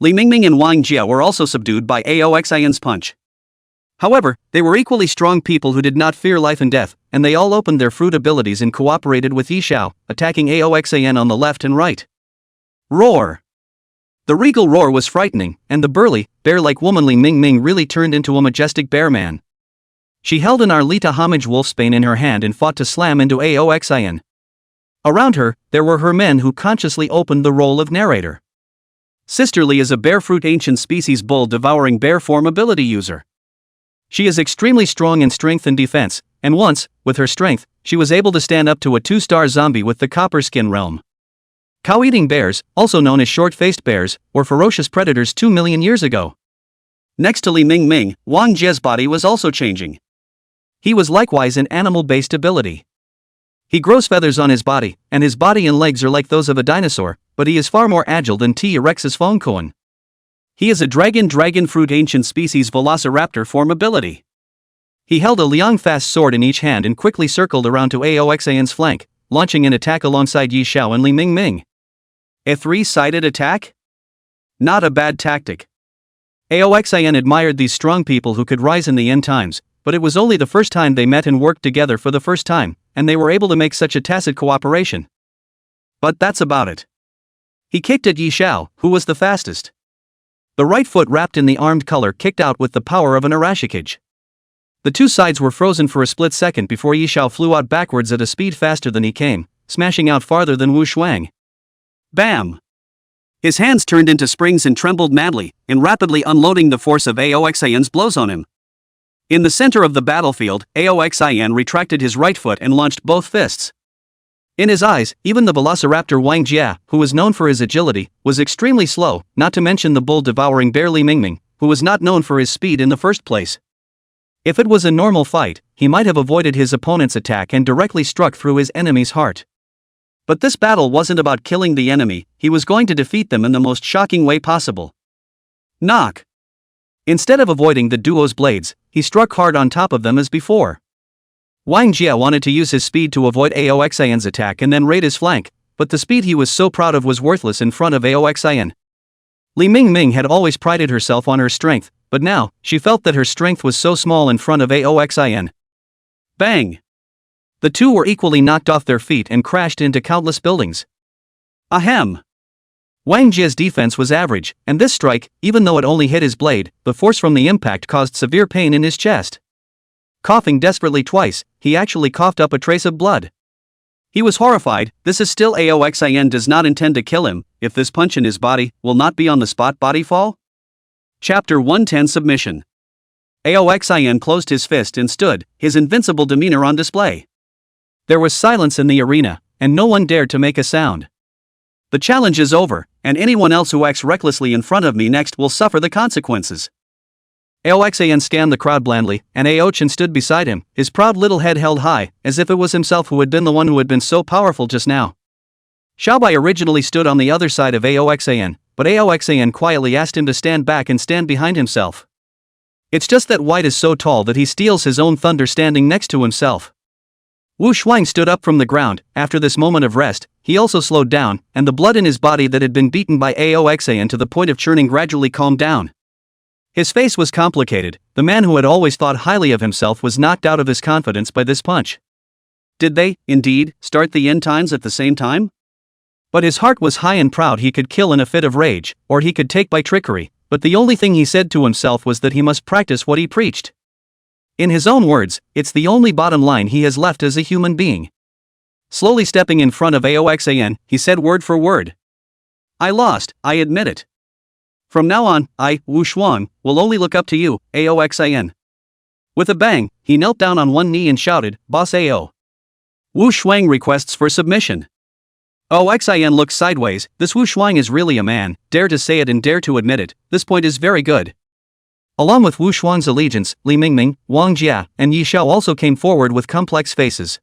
Li Mingming and Wang Jia were also subdued by Aoxin's punch. However, they were equally strong people who did not fear life and death, and they all opened their fruit abilities and cooperated with Yi Xiao, attacking Aoxin on the left and right. Roar! The regal roar was frightening, and the burly, bear-like woman Li Mingming really turned into a majestic bear man. She held an Arlita homage wolfsbane in her hand and fought to slam into Aoxin. Around her, there were her men who consciously opened the role of narrator. Sister Li is a bear fruit ancient species bull devouring bear form ability user. She is extremely strong in strength and defense, and once, with her strength, she was able to stand up to a 2-star zombie with the copper skin realm. Cow-eating bears, also known as short-faced bears, were ferocious predators 2 million years ago. Next to Li Mingming, Wang Jie's body was also changing. He was likewise an animal-based ability. He grows feathers on his body, and his body and legs are like those of a dinosaur, but he is far more agile than T. Rex's Fongkoan. He is a dragon fruit ancient species velociraptor form ability. He held a Liang-fast sword in each hand and quickly circled around to Aoxan's flank, launching an attack alongside Yi Xiao and Li Mingming. A three-sided attack? Not a bad tactic. Aoxan admired these strong people who could rise in the end times, but it was only the first time they met and worked together for the first time, and they were able to make such a tacit cooperation. But that's about it. He kicked at Yi Xiao, who was the fastest. The right foot wrapped in the armed color kicked out with the power of an Arashikage. The two sides were frozen for a split second before Yi Xiao flew out backwards at a speed faster than he came, smashing out farther than Wu Shuang. Bam! His hands turned into springs and trembled madly, in rapidly unloading the force of Aoxan's blows on him. In the center of the battlefield, Aoxan retracted his right foot and launched both fists. In his eyes, even the velociraptor Wang Jia, who was known for his agility, was extremely slow, not to mention the bull-devouring bear Li Mingming, who was not known for his speed in the first place. If it was a normal fight, he might have avoided his opponent's attack and directly struck through his enemy's heart. But this battle wasn't about killing the enemy, he was going to defeat them in the most shocking way possible. Knock! Instead of avoiding the duo's blades, he struck hard on top of them as before. Wang Jia wanted to use his speed to avoid Aoxan's attack and then raid his flank, but the speed he was so proud of was worthless in front of Aoxan. Li Mingming had always prided herself on her strength, but now, she felt that her strength was so small in front of Aoxan. Bang! The two were equally knocked off their feet and crashed into countless buildings. Ahem! Wang Jia's defense was average, and this strike, even though it only hit his blade, the force from the impact caused severe pain in his chest. Coughing desperately twice, he actually coughed up a trace of blood. He was horrified. This is still Aoxan does not intend to kill him, if this punch in his body will not be on the spot body fall? Chapter 110 Submission. Aoxan closed his fist and stood, his invincible demeanor on display. There was silence in the arena, and no one dared to make a sound. The challenge is over, and anyone else who acts recklessly in front of me next will suffer the consequences. Aoxan scanned the crowd blandly, and Aochan stood beside him, his proud little head held high, as if it was himself who had been the one who had been so powerful just now. Xiaobai originally stood on the other side of Aoxan, but Aoxan quietly asked him to stand back and stand behind himself. It's just that White is so tall that he steals his own thunder standing next to himself. Wu Shuang stood up from the ground. After this moment of rest, he also slowed down, and the blood in his body that had been beaten by Aoxan to the point of churning gradually calmed down. His face was complicated. The man who had always thought highly of himself was knocked out of his confidence by this punch. Did they, indeed, start the end times at the same time? But his heart was high and proud. He could kill in a fit of rage, or he could take by trickery, but the only thing he said to himself was that he must practice what he preached. In his own words, it's the only bottom line he has left as a human being. Slowly stepping in front of Aoxan, he said word for word. I lost, I admit it. From now on, I, Wu Shuang, will only look up to you, Aoxan. With a bang, he knelt down on one knee and shouted, Boss Ao. Wu Shuang requests for submission. Aoxan looks sideways. This Wu Shuang is really a man, dare to say it and dare to admit it. This point is very good. Along with Wu Shuang's allegiance, Li Mingming, Wang Jia, and Yi Xiao also came forward with complex faces.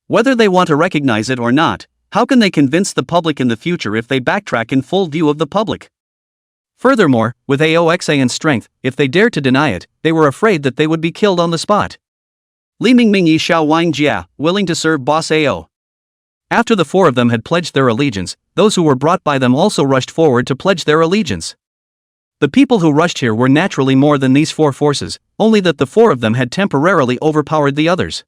Whether they want to recognize it or not, how can they convince the public in the future if they backtrack in full view of the public? Furthermore, with Aoxan's strength, if they dared to deny it, they were afraid that they would be killed on the spot. Li Mingming, Yi Xiao, Wang Jia, willing to serve Boss Ao. After the four of them had pledged their allegiance, those who were brought by them also rushed forward to pledge their allegiance. The people who rushed here were naturally more than these four forces, only that the four of them had temporarily overpowered the others.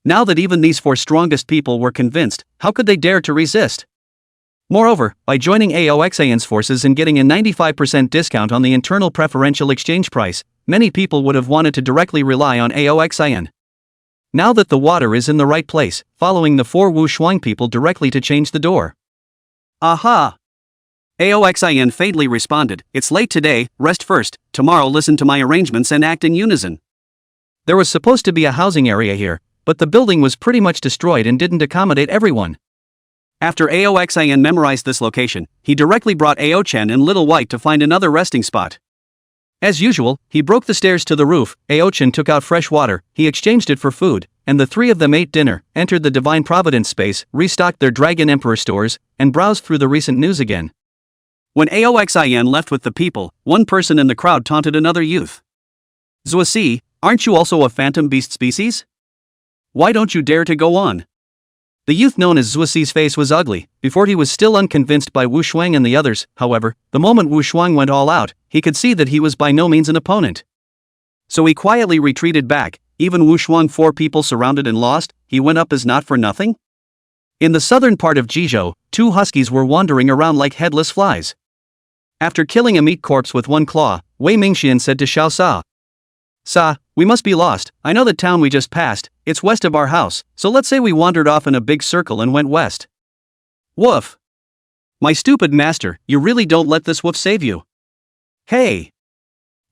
Now that even these four strongest people were convinced, how could they dare to resist? Moreover, by joining Aoxan's forces and getting a 95% discount on the internal preferential exchange price, many people would have wanted to directly rely on Aoxan. Now that the water is in the right place, following the four Wu Shuang people directly to change the door. Aha! Aoxan faintly responded, it's late today, rest first, tomorrow listen to my arrangements and act in unison. There was supposed to be a housing area here, but the building was pretty much destroyed and didn't accommodate everyone. After Aoxan memorized this location, he directly brought Aochan and Little White to find another resting spot. As usual, he broke the stairs to the roof. Aochan took out fresh water, he exchanged it for food, and the three of them ate dinner, entered the Divine Providence space, restocked their Dragon Emperor stores, and browsed through the recent news again. When Aoxin left with the people, one person in the crowd taunted another youth. Zuasi, aren't you also a phantom beast species? Why don't you dare to go on? The youth known as Zuasi's face was ugly. Before he was still unconvinced by Wu Shuang and the others, however, the moment Wu Shuang went all out, he could see that he was by no means an opponent. So he quietly retreated back. Even Wu Shuang, 4 people surrounded and lost, he went up as not for nothing? In the southern part of Jizhou, 2 huskies were wandering around like headless flies. After killing a meat corpse with 1 claw, Wei Mingxian said to Xiao Sa, "Sa, we must be lost. I know the town we just passed, it's west of our house, so let's say we wandered off in a big circle and went west." Woof! My stupid master, you really don't let this woof save you. Hey!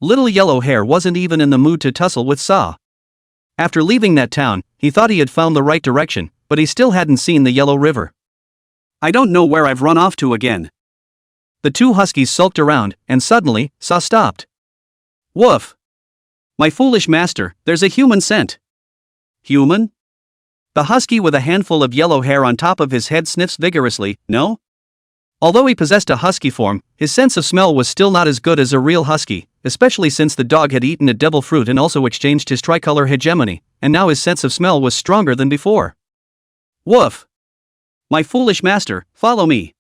Little Yellow Hair wasn't even in the mood to tussle with Sa. After leaving that town, he thought he had found the right direction, but he still hadn't seen the Yellow River. I don't know where I've run off to again. The 2 huskies sulked around, and suddenly, Sa stopped. Woof! My foolish master, there's a human scent. Human? The husky with a handful of yellow hair on top of his head sniffs vigorously, no? Although he possessed a husky form, his sense of smell was still not as good as a real husky, especially since the dog had eaten a devil fruit and also exchanged his tricolor hegemony, and now his sense of smell was stronger than before. Woof! My foolish master, follow me.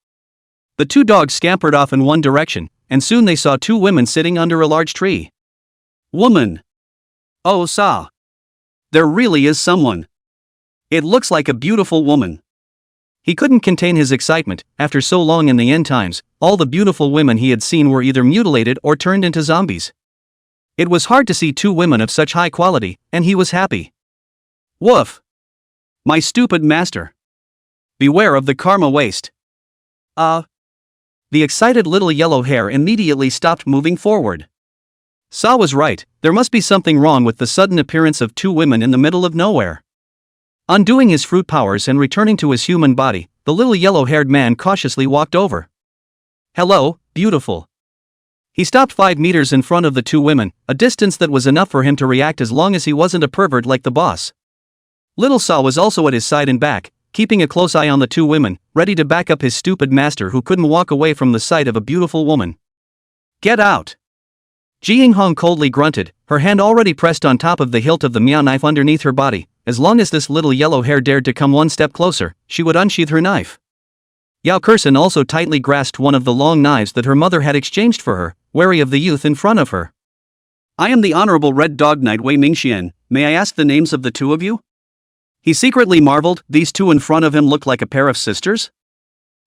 The 2 dogs scampered off in one direction, and soon they saw 2 women sitting under a large tree. Woman! Oh, Sa! There really is someone. It looks like a beautiful woman. He couldn't contain his excitement. After so long in the end times, all the beautiful women he had seen were either mutilated or turned into zombies. It was hard to see 2 women of such high quality, and he was happy. Woof! My stupid master! Beware of the karma waste. The excited little Yellow Hair immediately stopped moving forward. Sa was right, there must be something wrong with the sudden appearance of 2 women in the middle of nowhere. Undoing his fruit powers and returning to his human body, the little yellow-haired man cautiously walked over. Hello, beautiful. He stopped 5 meters in front of the 2 women, a distance that was enough for him to react as long as he wasn't a pervert like the boss. Little Sa was also at his side and back, keeping a close eye on the 2 women, ready to back up his stupid master who couldn't walk away from the sight of a beautiful woman. Get out! Jinghong coldly grunted, her hand already pressed on top of the hilt of the Miao knife underneath her body. As long as this little yellow hair dared to come 1 step closer, she would unsheath her knife. Yao Kursen also tightly grasped one of the long knives that her mother had exchanged for her, wary of the youth in front of her. I am the Honorable Red Dog Knight Wei Mingxian, may I ask the names of the 2 of you? He secretly marveled, these 2 in front of him look like a pair of sisters?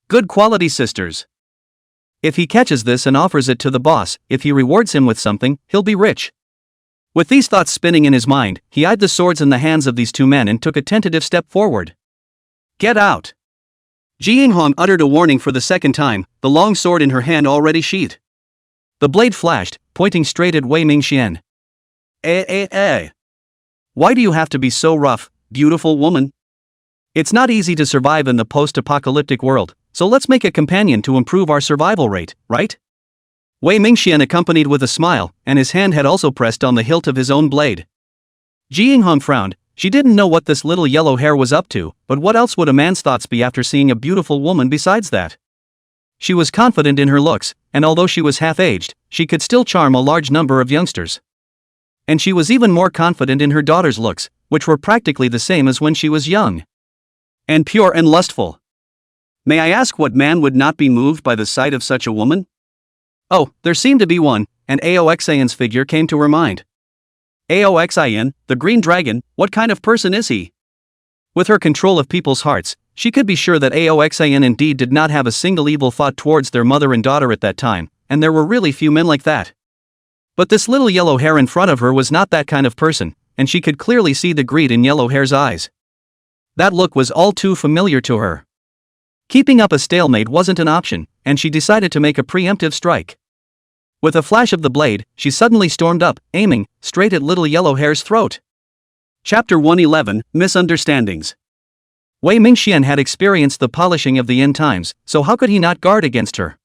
Good quality sisters. If he catches this and offers it to the boss, if he rewards him with something, he'll be rich. With these thoughts spinning in his mind, he eyed the swords in the hands of these 2 men and took a tentative step forward. Get out! Jinghong uttered a warning for the second time, the long sword in her hand already sheathed. The blade flashed, pointing straight at Wei Mingxian. Why do you have to be so rough, beautiful woman? It's not easy to survive in the post-apocalyptic world, so let's make a companion to improve our survival rate, right? Wei Mingxian accompanied with a smile, and his hand had also pressed on the hilt of his own blade. Jinghong frowned. She didn't know what this little yellow hair was up to, but what else would a man's thoughts be after seeing a beautiful woman besides that? She was confident in her looks, and although she was half-aged, she could still charm a large number of youngsters. And she was even more confident in her daughter's looks, which were practically the same as when she was young. And pure and lustful. May I ask what man would not be moved by the sight of such a woman? Oh, there seemed to be one, and Aoxin's figure came to her mind. Aoxin, the green dragon, what kind of person is he? With her control of people's hearts, she could be sure that Aoxin indeed did not have a single evil thought towards their mother and daughter at that time, and there were really few men like that. But this little yellow hair in front of her was not that kind of person, and she could clearly see the greed in Yellow Hair's eyes. That look was all too familiar to her. Keeping up a stalemate wasn't an option, and she decided to make a preemptive strike. With a flash of the blade, she suddenly stormed up, aiming straight at little Yellow Hair's throat. Chapter 111, Misunderstandings. Wei Mingxian had experienced the polishing of the end times, so how could he not guard against her?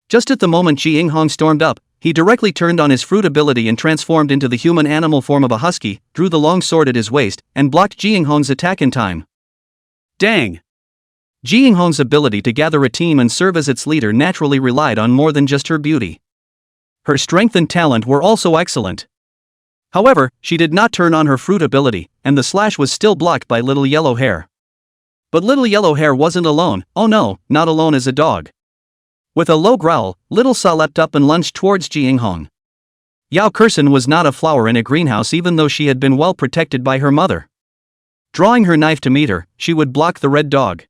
Just at the moment Jinghong stormed up, he directly turned on his fruit ability and transformed into the human animal form of a husky, drew the long sword at his waist, and blocked Jinghong's attack in time. Dang! Ji Yinghong's ability to gather a team and serve as its leader naturally relied on more than just her beauty. Her strength and talent were also excellent. However, she did not turn on her fruit ability, and the slash was still blocked by Little Yellow Hair. But Little Yellow Hair wasn't alone. Oh no, not alone as a dog. With a low growl, Little Sa leapt up and lunged towards Ji Yinghong. Yao Kursen was not a flower in a greenhouse even though she had been well protected by her mother. Drawing her knife to meet her, she would block the red dog.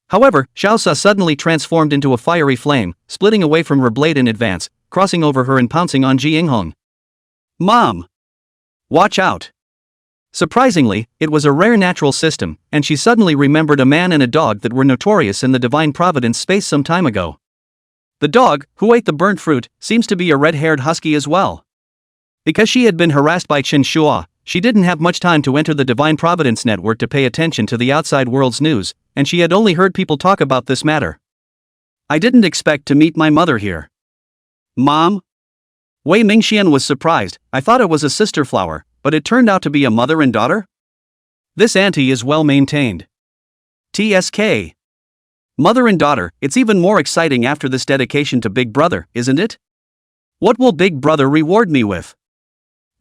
However, Xiao Sa suddenly transformed into a fiery flame, splitting away from her blade in advance, crossing over her and pouncing on Ji Yinghong. Mom! Watch out! Surprisingly, it was a rare natural system, and she suddenly remembered a man and a dog that were notorious in the Divine Providence space some time ago. The dog, who ate the burnt fruit, seems to be a red-haired husky as well. Because she had been harassed by Chen Shua, she didn't have much time to enter the Divine Providence network to pay attention to the outside world's news, and she had only heard people talk about this matter. I didn't expect to meet my mother here. Mom? Wei Mingxian was surprised. I thought it was a sister flower, but it turned out to be a mother and daughter? This auntie is well maintained. TSK. Mother and daughter, it's even more exciting after this dedication to Big Brother, isn't it? What will Big Brother reward me with?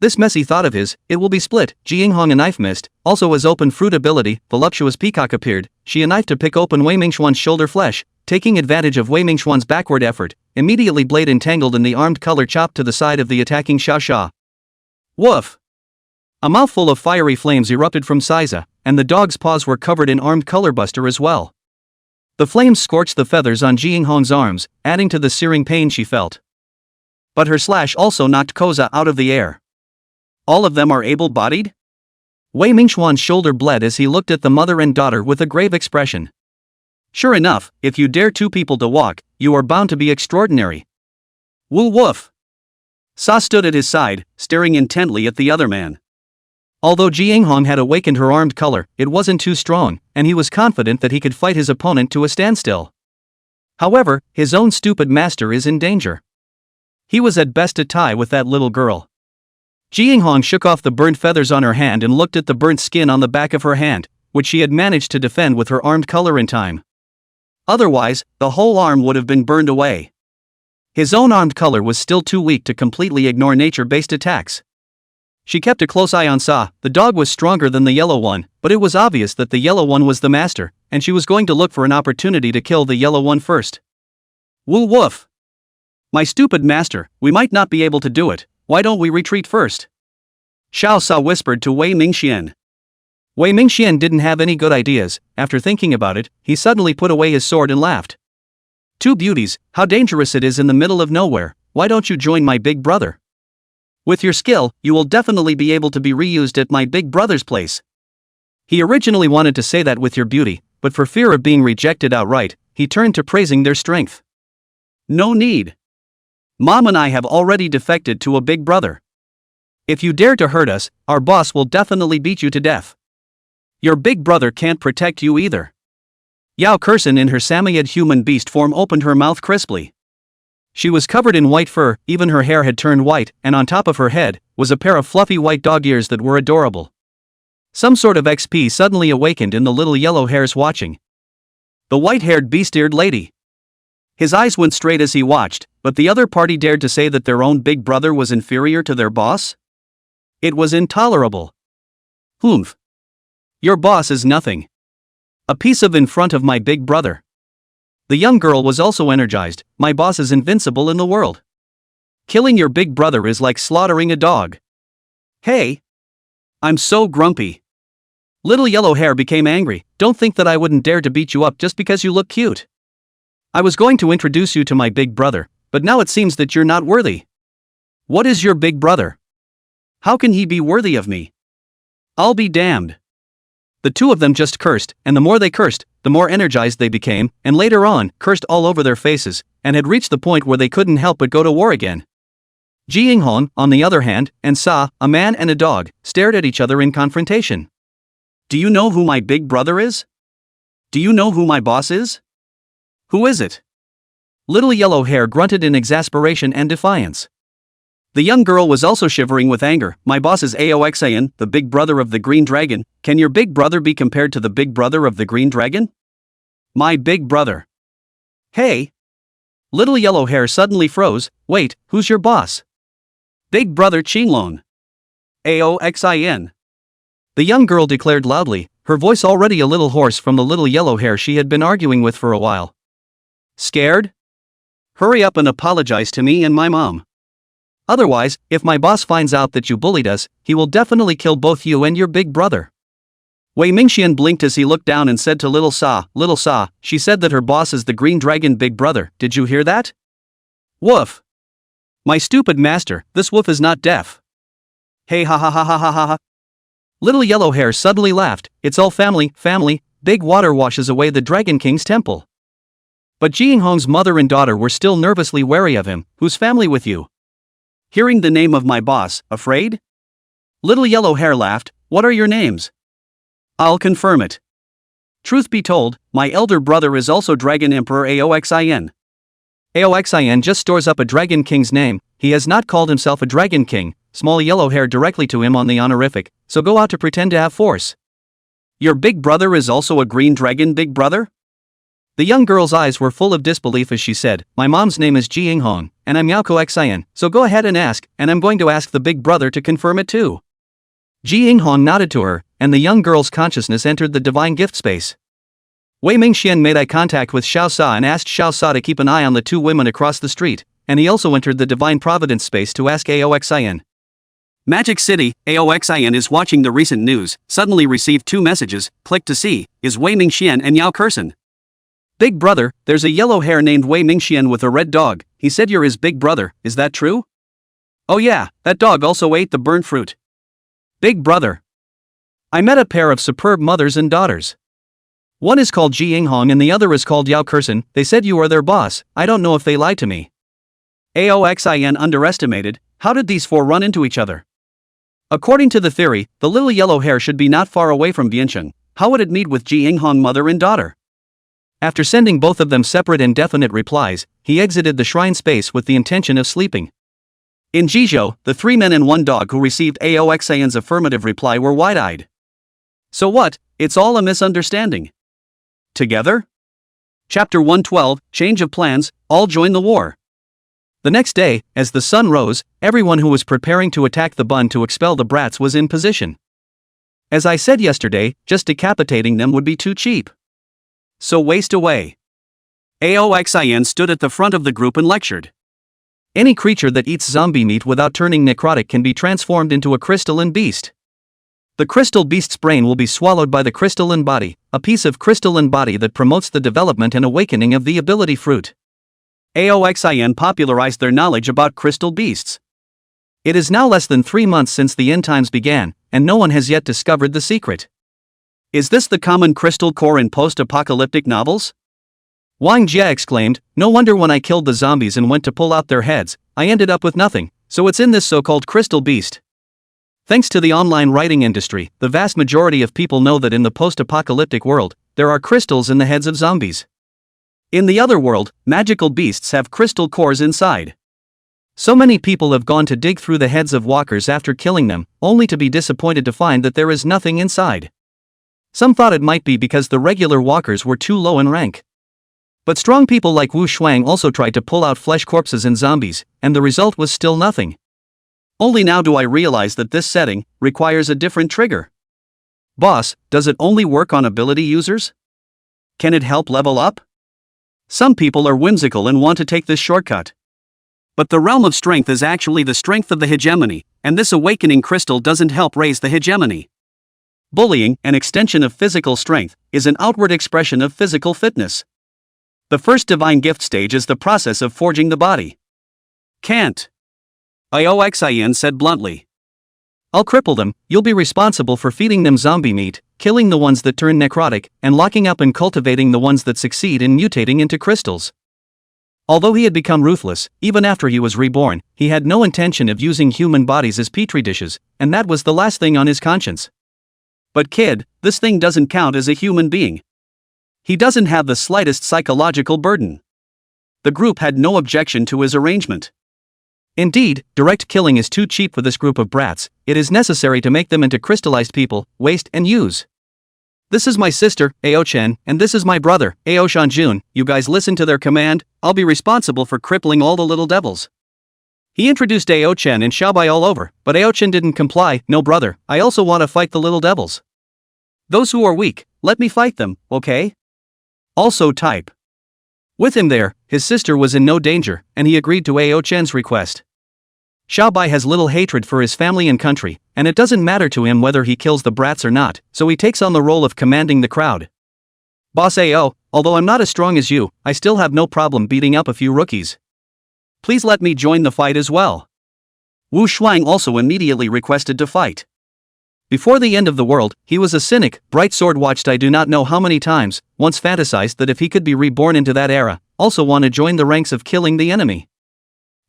This messy thought of his, it will be split. Ji Yinghong a knife missed, also as open fruit ability, voluptuous peacock appeared, she a knife to pick open Wei Mingxuan's shoulder flesh, taking advantage of Wei Mingxuan's backward effort, immediately blade entangled in the armed color chopped to the side of the attacking Xiao Sha. Woof! A mouthful of fiery flames erupted from Saiza, and the dog's paws were covered in armed color buster as well. The flames scorched the feathers on Ji Yinghong's arms, adding to the searing pain she felt. But her slash also knocked Koza out of the air. All of them are able-bodied? Wei Mingxuan's shoulder bled as he looked at the mother and daughter with a grave expression. Sure enough, if you dare two people to walk, you are bound to be extraordinary. Woo woof! Sa stood at his side, staring intently at the other man. Although Ji Yinghong had awakened her armed color, it wasn't too strong, and he was confident that he could fight his opponent to a standstill. However, his own stupid master is in danger. He was at best a tie with that little girl. Ji Yinghong shook off the burnt feathers on her hand and looked at the burnt skin on the back of her hand, which she had managed to defend with her armed color in time. Otherwise, the whole arm would have been burned away. His own armed color was still too weak to completely ignore nature-based attacks. She kept a close eye on Sa. The dog was stronger than the yellow one, but it was obvious that the yellow one was the master, and she was going to look for an opportunity to kill the yellow one first. Woo woof! My stupid master, we might not be able to do it. Why don't we retreat first? Xiao Sa whispered to Wei Mingxian. Wei Mingxian didn't have any good ideas. After thinking about it, he suddenly put away his sword and laughed. Two beauties, how dangerous it is in the middle of nowhere. Why don't you join my big brother? With your skill, you will definitely be able to be reused at my big brother's place. He originally wanted to say that with your beauty, but for fear of being rejected outright, he turned to praising their strength. No need. Mom and I have already defected to a big brother. If you dare to hurt us, our boss will definitely beat you to death. Your big brother can't protect you either. Yao Kursen in her Samoyed human beast form opened her mouth crisply. She was covered in white fur, even her hair had turned white, and on top of her head was a pair of fluffy white dog ears that were adorable. Some sort of XP suddenly awakened in the little yellow hairs watching. The white-haired beast-eared lady. His eyes went straight as he watched, but the other party dared to say that their own big brother was inferior to their boss? It was intolerable. Humph. Your boss is nothing. A piece of in front of my big brother. The young girl was also energized. My boss is invincible in the world. Killing your big brother is like slaughtering a dog. Hey! I'm so grumpy. Little Yellow Hair became angry. Don't think that I wouldn't dare to beat you up just because you look cute. I was going to introduce you to my big brother, but now it seems that you're not worthy. What is your big brother? How can he be worthy of me? I'll be damned. The two of them just cursed, and the more they cursed, the more energized they became, and later on, cursed all over their faces, and had reached the point where they couldn't help but go to war again. Ji Yinghong, on the other hand, and Sa, a man and a dog, stared at each other in confrontation. Do you know who my big brother is? Do you know who my boss is? Who is it? Little Yellow Hair grunted in exasperation and defiance. The young girl was also shivering with anger. My boss is Aoxan, the big brother of the Green Dragon. Can your big brother be compared to the big brother of the Green Dragon? My big brother. Hey! Little yellow hair suddenly froze. Wait, who's your boss? Big brother Qinglong. Aoxin. The young girl declared loudly, her voice already a little hoarse from the little yellow hair she had been arguing with for a while. Scared? Hurry up and apologize to me and my mom. Otherwise, if my boss finds out that you bullied us, he will definitely kill both you and your big brother. Wei Mingxian blinked as he looked down and said to Little Sa, she said that her boss is the green dragon big brother, did you hear that? Woof. My stupid master, this wolf is not deaf. Hey ha ha ha ha ha ha ha. Little yellow hair suddenly laughed, it's all family, big water washes away the Dragon King's temple. But Jinghong's mother and daughter were still nervously wary of him, whose family with you? Hearing the name of my boss, afraid? Little yellow hair laughed, what are your names? I'll confirm it. Truth be told, my elder brother is also Dragon Emperor Aoxin. Aoxin just stores up a Dragon King's name, he has not called himself a Dragon King, small yellow hair directly to him on the honorific, so go out to pretend to have force. Your big brother is also a green dragon big brother? The young girl's eyes were full of disbelief as she said, my mom's name is Ji Yinghong, and I'm Yaocoxin, so go ahead and ask, and I'm going to ask the big brother to confirm it too. Ji Yinghong nodded to her, and the young girl's consciousness entered the divine gift space. Wei Mingxian made eye contact with Xiao Sa and asked Xiao Sa to keep an eye on the two women across the street, and he also entered the divine providence space to ask Aoxin. Magic City, Aoxin is watching the recent news, suddenly received two messages, click to see, is Wei Mingxian and Yao Kersen. Big brother, there's a yellow hair named Wei Mingxian with a red dog, he said you're his big brother, is that true? Oh yeah, that dog also ate the burnt fruit. Big brother. I met a pair of superb mothers and daughters. One is called Ji Yinghong and the other is called Yao Kersen, they said you are their boss, I don't know if they lied to me. Aoxin underestimated, how did these four run into each other? According to the theory, the little yellow hair should be not far away from Biancheng, how would it meet with Ji Yinghong mother and daughter? After sending both of them separate and definite replies, he exited the shrine space with the intention of sleeping. In Jizhou, the three men and one dog who received Aoxin's affirmative reply were wide-eyed. So what, it's all a misunderstanding. Together? Chapter 112, Change of Plans, all join the war. The next day, as the sun rose, everyone who was preparing to attack the Bun to expel the brats was in position. As I said yesterday, just decapitating them would be too cheap. So waste away. Aoxin stood at the front of the group and lectured. Any creature that eats zombie meat without turning necrotic can be transformed into a crystalline beast. The crystal beast's brain will be swallowed by the crystalline body, a piece of crystalline body that promotes the development and awakening of the ability fruit. Aoxin popularized their knowledge about crystal beasts. It is now less than 3 months since the end times began, and no one has yet discovered the secret. Is this the common crystal core in post-apocalyptic novels? Wang Jie exclaimed, no wonder when I killed the zombies and went to pull out their heads, I ended up with nothing, so it's in this so-called crystal beast. Thanks to the online writing industry, the vast majority of people know that in the post-apocalyptic world, there are crystals in the heads of zombies. In the other world, magical beasts have crystal cores inside. So many people have gone to dig through the heads of walkers after killing them, only to be disappointed to find that there is nothing inside. Some thought it might be because the regular walkers were too low in rank. But strong people like Wu Shuang also tried to pull out flesh corpses and zombies, and the result was still nothing. Only now do I realize that this setting requires a different trigger. Boss, does it only work on ability users? Can it help level up? Some people are whimsical and want to take this shortcut. But the realm of strength is actually the strength of the hegemony, and this awakening crystal doesn't help raise the hegemony. Bullying, an extension of physical strength, is an outward expression of physical fitness. The first divine gift stage is the process of forging the body. Can't. Aoxin said bluntly. I'll cripple them, you'll be responsible for feeding them zombie meat, killing the ones that turn necrotic, and locking up and cultivating the ones that succeed in mutating into crystals. Although he had become ruthless, even after he was reborn, he had no intention of using human bodies as petri dishes, and that was the last thing on his conscience. But kid, this thing doesn't count as a human being. He doesn't have the slightest psychological burden. The group had no objection to his arrangement. Indeed, direct killing is too cheap for this group of brats, it is necessary to make them into crystallized people, waste and use. This is my sister, Ao-chen, and this is my brother, Ao-shan-jun. You guys listen to their command, I'll be responsible for crippling all the little devils. He introduced Ao-chen and Xiaobai all over, but Ao-chen didn't comply. No brother, I also want to fight the little devils. Those who are weak, let me fight them, okay? Also type. With him there, his sister was in no danger, and he agreed to Ao-chen's request. Xiaobai has little hatred for his family and country, and it doesn't matter to him whether he kills the brats or not, so he takes on the role of commanding the crowd. Boss Ao, although I'm not as strong as you, I still have no problem beating up a few rookies. Please let me join the fight as well. Wu Shuang also immediately requested to fight. Before the end of the world, he was a cynic, bright sword watched I do not know how many times, once fantasized that if he could be reborn into that era, also want to join the ranks of killing the enemy.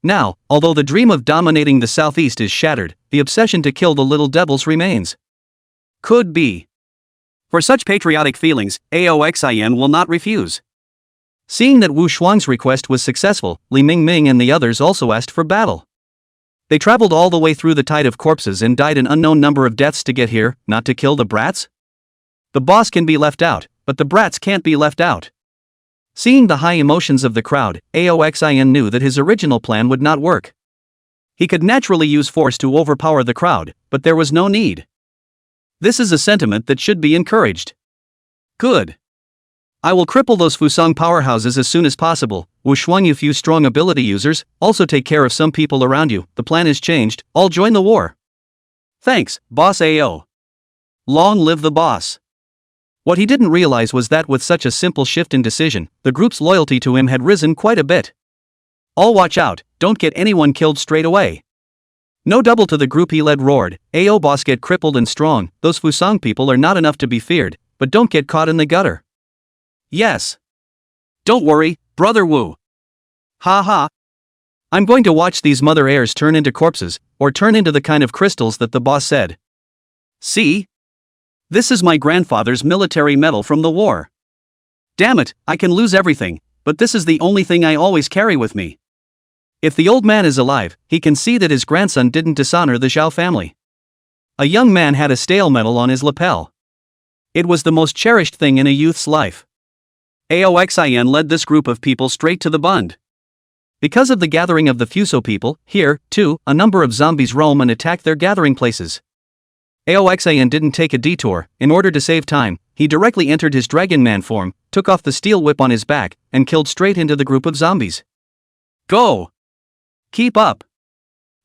Now, although the dream of dominating the southeast is shattered, the obsession to kill the little devils remains. Could be. For such patriotic feelings, Aoxin will not refuse. Seeing that Wu Shuang's request was successful, Li Mingming and the others also asked for battle. They traveled all the way through the tide of corpses and died an unknown number of deaths to get here, not to kill the brats? The boss can be left out, but the brats can't be left out. Seeing the high emotions of the crowd, Aoxin knew that his original plan would not work. He could naturally use force to overpower the crowd, but there was no need. This is a sentiment that should be encouraged. Good. I will cripple those Fusang powerhouses as soon as possible. Wu Shuang, you few strong ability users, also take care of some people around you. The plan is changed, all join the war. Thanks, Boss Ao. Long live the boss. What he didn't realize was that with such a simple shift in decision, the group's loyalty to him had risen quite a bit. All watch out, don't get anyone killed straight away. No double to the group he led roared, Ao boss get crippled and strong, those Fusang people are not enough to be feared, but don't get caught in the gutter. Yes. Don't worry, brother Wu. Ha ha. I'm going to watch these mother heirs turn into corpses, or turn into the kind of crystals that the boss said. See? This is my grandfather's military medal from the war. Damn it, I can lose everything, but this is the only thing I always carry with me. If the old man is alive, he can see that his grandson didn't dishonor the Zhao family. A young man had a stale medal on his lapel. It was the most cherished thing in a youth's life. Aoxin led this group of people straight to the Bund. Because of the gathering of the Fuso people, here, too, a number of zombies roam and attack their gathering places. Aoxin didn't take a detour. In order to save time, he directly entered his Dragon Man form, took off the steel whip on his back, and killed straight into the group of zombies. Go! Keep up!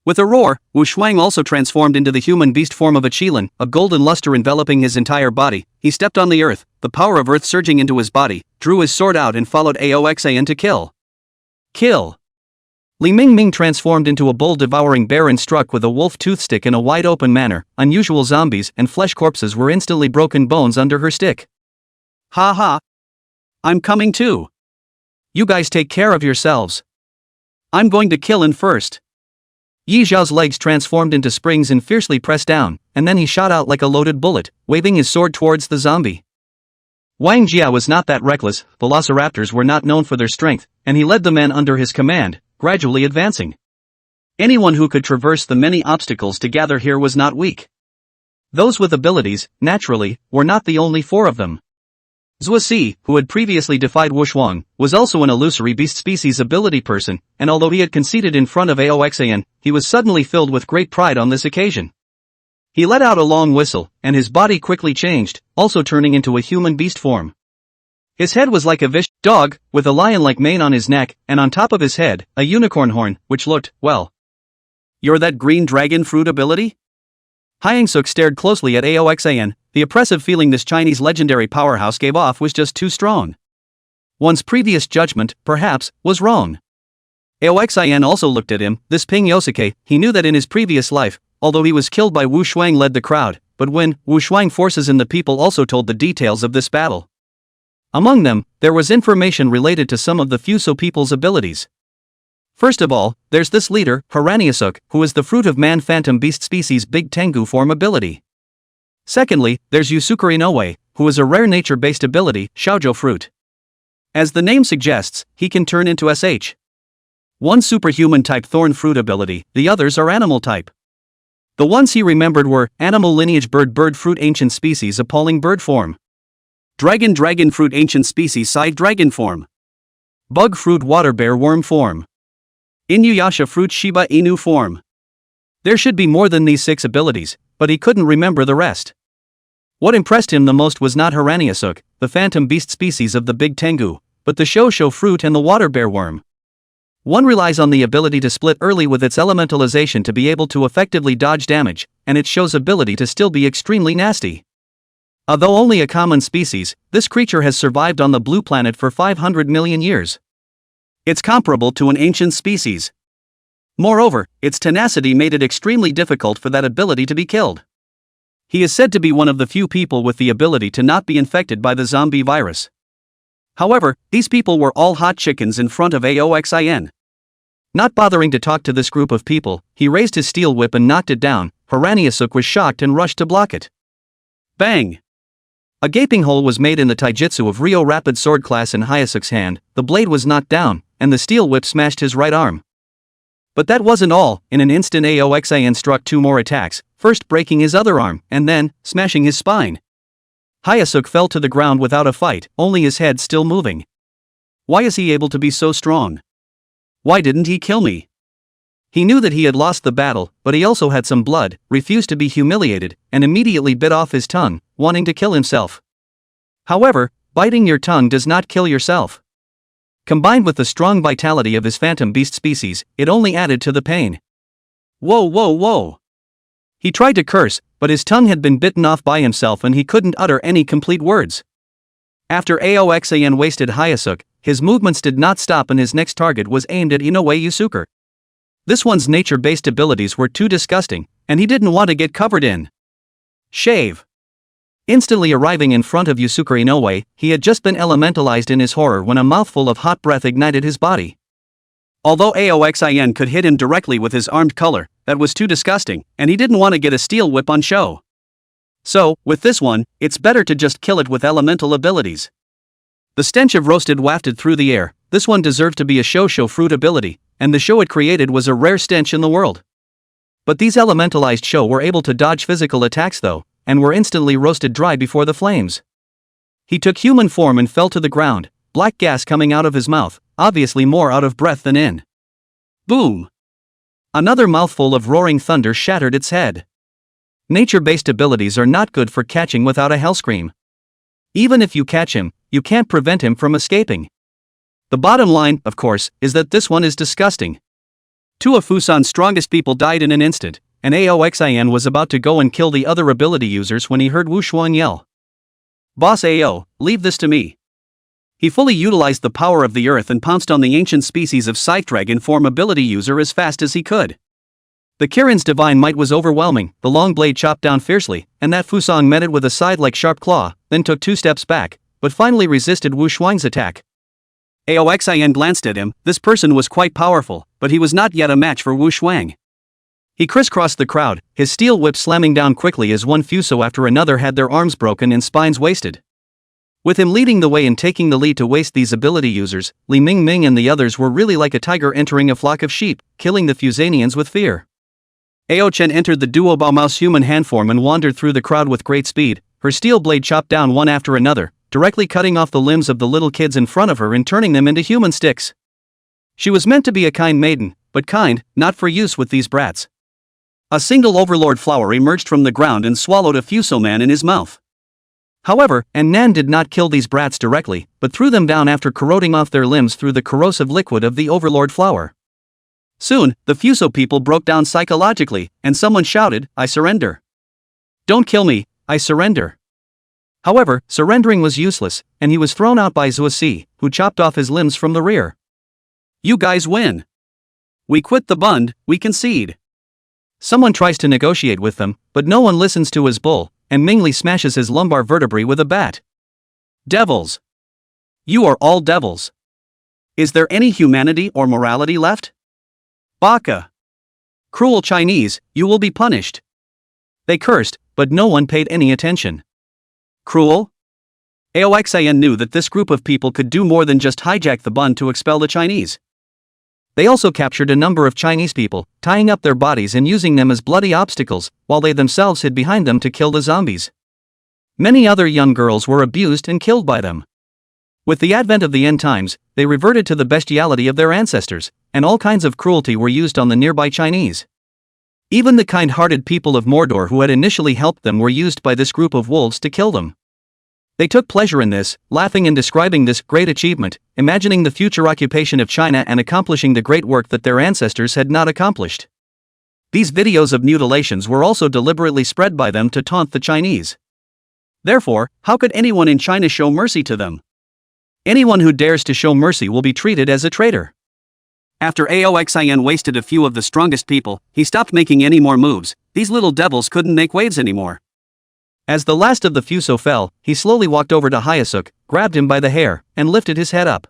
With a roar, Wu Shuang also transformed into the human beast form of a Qilin, a golden luster enveloping his entire body. He stepped on the earth, the power of earth surging into his body, drew his sword out and followed Aoxin to kill. Kill! Li Mingming transformed into a bull devouring bear and struck with a wolf toothstick in a wide open manner. Unusual zombies and flesh corpses were instantly broken bones under her stick. Ha ha! I'm coming too! You guys take care of yourselves. I'm going to kill in first. Yi Zhao's legs transformed into springs and fiercely pressed down, and then he shot out like a loaded bullet, waving his sword towards the zombie. Wang Jia was not that reckless. Velociraptors were not known for their strength, and he led the men under his command, gradually advancing. Anyone who could traverse the many obstacles to gather here was not weak. Those with abilities, naturally, were not the only four of them. Zhou Si, who had previously defied Wu Shuang, was also an illusory beast species ability person, and although he had conceded in front of Aoxin, he was suddenly filled with great pride on this occasion. He let out a long whistle, and his body quickly changed, also turning into a human beast form. His head was like a vicious dog, with a lion-like mane on his neck, and on top of his head, a unicorn horn, which looked, well. You're that green dragon fruit ability? Hyangsuk stared closely at Aoxin. The oppressive feeling this Chinese legendary powerhouse gave off was just too strong. One's previous judgment, perhaps, was wrong. Aoxin also looked at him. This Ping Yosuke, he knew that in his previous life, although he was killed by Wu Shuang led the crowd, but when Wu Shuang forces in the people also told the details of this battle. Among them, there was information related to some of the Fuso people's abilities. First of all, there's this leader, Haraniasuk, who is the fruit of man phantom beast species Big Tengu form ability. Secondly, there's Yusukuri Noe, who is a rare nature-based ability, Xiaozhou fruit. As the name suggests, he can turn into SH. One superhuman type thorn fruit ability, the others are animal type. The ones he remembered were animal lineage bird fruit ancient species appalling bird form. Dragon fruit ancient species side dragon form. Bug fruit water bear worm form. Inuyasha fruit Shiba Inu form. There should be more than these 6 abilities, but he couldn't remember the rest. What impressed him the most was not Haraniasuk, the phantom beast species of the Big Tengu, but the Shosho fruit and the water bear worm. One relies on the ability to split early with its elementalization to be able to effectively dodge damage, and it shows ability to still be extremely nasty. Although only a common species, this creature has survived on the blue planet for 500 million years. It's comparable to an ancient species. Moreover, its tenacity made it extremely difficult for that ability to be killed. He is said to be one of the few people with the ability to not be infected by the zombie virus. However, these people were all hot chickens in front of Aoxin. Not bothering to talk to this group of people, he raised his steel whip and knocked it down. Haraniasuk was shocked and rushed to block it. Bang! A gaping hole was made in the taijutsu of Ryo Rapid Sword class in Hyasuk's hand, the blade was knocked down, and the steel whip smashed his right arm. But that wasn't all. In an instant Aoxin struck 2 more attacks, first breaking his other arm, and then, smashing his spine. Hyasuk fell to the ground without a fight, only his head still moving. Why is he able to be so strong? Why didn't he kill me? He knew that he had lost the battle, but he also had some blood, refused to be humiliated, and immediately bit off his tongue, wanting to kill himself. However, biting your tongue does not kill yourself. Combined with the strong vitality of his phantom beast species, it only added to the pain. Whoa whoa whoa! He tried to curse, but his tongue had been bitten off by himself and he couldn't utter any complete words. After Aoxin wasted Hyasuk, his movements did not stop and his next target was aimed at Inoue Yusuke. This one's nature-based abilities were too disgusting, and he didn't want to get covered in shave. Instantly arriving in front of Yusuke Inoue, he had just been elementalized in his horror when a mouthful of hot breath ignited his body. Although Aoxin could hit him directly with his armed color, that was too disgusting, and he didn't want to get a steel whip on show. So, with this one, it's better to just kill it with elemental abilities. The stench of roasted wafted through the air. This one deserved to be a Shosho fruit ability, and the show it created was a rare stench in the world. But these elementalized show were able to dodge physical attacks though, and were instantly roasted dry before the flames. He took human form and fell to the ground, black gas coming out of his mouth, obviously more out of breath than in. Boom! Another mouthful of roaring thunder shattered its head. Nature-based abilities are not good for catching without a hellscream. Even if you catch him, you can't prevent him from escaping. The bottom line, of course, is that this one is disgusting. 2 of Fusan's strongest people died in an instant, and Aoxin was about to go and kill the other ability users when he heard Wu Shuang yell. Boss Ao, leave this to me. He fully utilized the power of the earth and pounced on the ancient species of Scythe Dragon form ability user as fast as he could. The Kirin's divine might was overwhelming, the long blade chopped down fiercely, and that Fusang met it with a scythe-like sharp claw, then took 2 steps back, but finally resisted Wu Shuang's attack. Aoxin glanced at him. This person was quite powerful, but he was not yet a match for Wu Shuang. He crisscrossed the crowd, his steel whip slamming down quickly as one Fuso after another had their arms broken and spines wasted. With him leading the way and taking the lead to waste these ability users, Li Mingming and the others were really like a tiger entering a flock of sheep, killing the Fusanians with fear. Ao Chen entered the duo Baomao's human hand form and wandered through the crowd with great speed, her steel blade chopped down one after another, directly cutting off the limbs of the little kids in front of her and turning them into human sticks. She was meant to be a kind maiden, but kind, not for use with these brats. A single overlord flower emerged from the ground and swallowed a Fuso man in his mouth. However, Nan did not kill these brats directly, but threw them down after corroding off their limbs through the corrosive liquid of the overlord flower. Soon, the Fuso people broke down psychologically, and someone shouted, "I surrender. Don't kill me, I surrender." However, surrendering was useless, and he was thrown out by Zuasi, who chopped off his limbs from the rear. "You guys win. We quit the bund, we concede." Someone tries to negotiate with them, but no one listens to his bull, and Mingli smashes his lumbar vertebrae with a bat. "Devils. You are all devils. Is there any humanity or morality left? Baka. Cruel Chinese, you will be punished." They cursed, but no one paid any attention. Cruel? Aoxin knew that this group of people could do more than just hijack the bund to expel the Chinese. They also captured a number of Chinese people, tying up their bodies and using them as bloody obstacles, while they themselves hid behind them to kill the zombies. Many other young girls were abused and killed by them. With the advent of the end times, they reverted to the bestiality of their ancestors, and all kinds of cruelty were used on the nearby Chinese. Even the kind-hearted people of Mordor who had initially helped them were used by this group of wolves to kill them. They took pleasure in this, laughing and describing this great achievement, imagining the future occupation of China and accomplishing the great work that their ancestors had not accomplished. These videos of mutilations were also deliberately spread by them to taunt the Chinese. Therefore, how could anyone in China show mercy to them? Anyone who dares to show mercy will be treated as a traitor. After Aoxin wasted a few of the strongest people, he stopped making any more moves. These little devils couldn't make waves anymore. As the last of the Fuso fell, he slowly walked over to Hyasuk, grabbed him by the hair, and lifted his head up.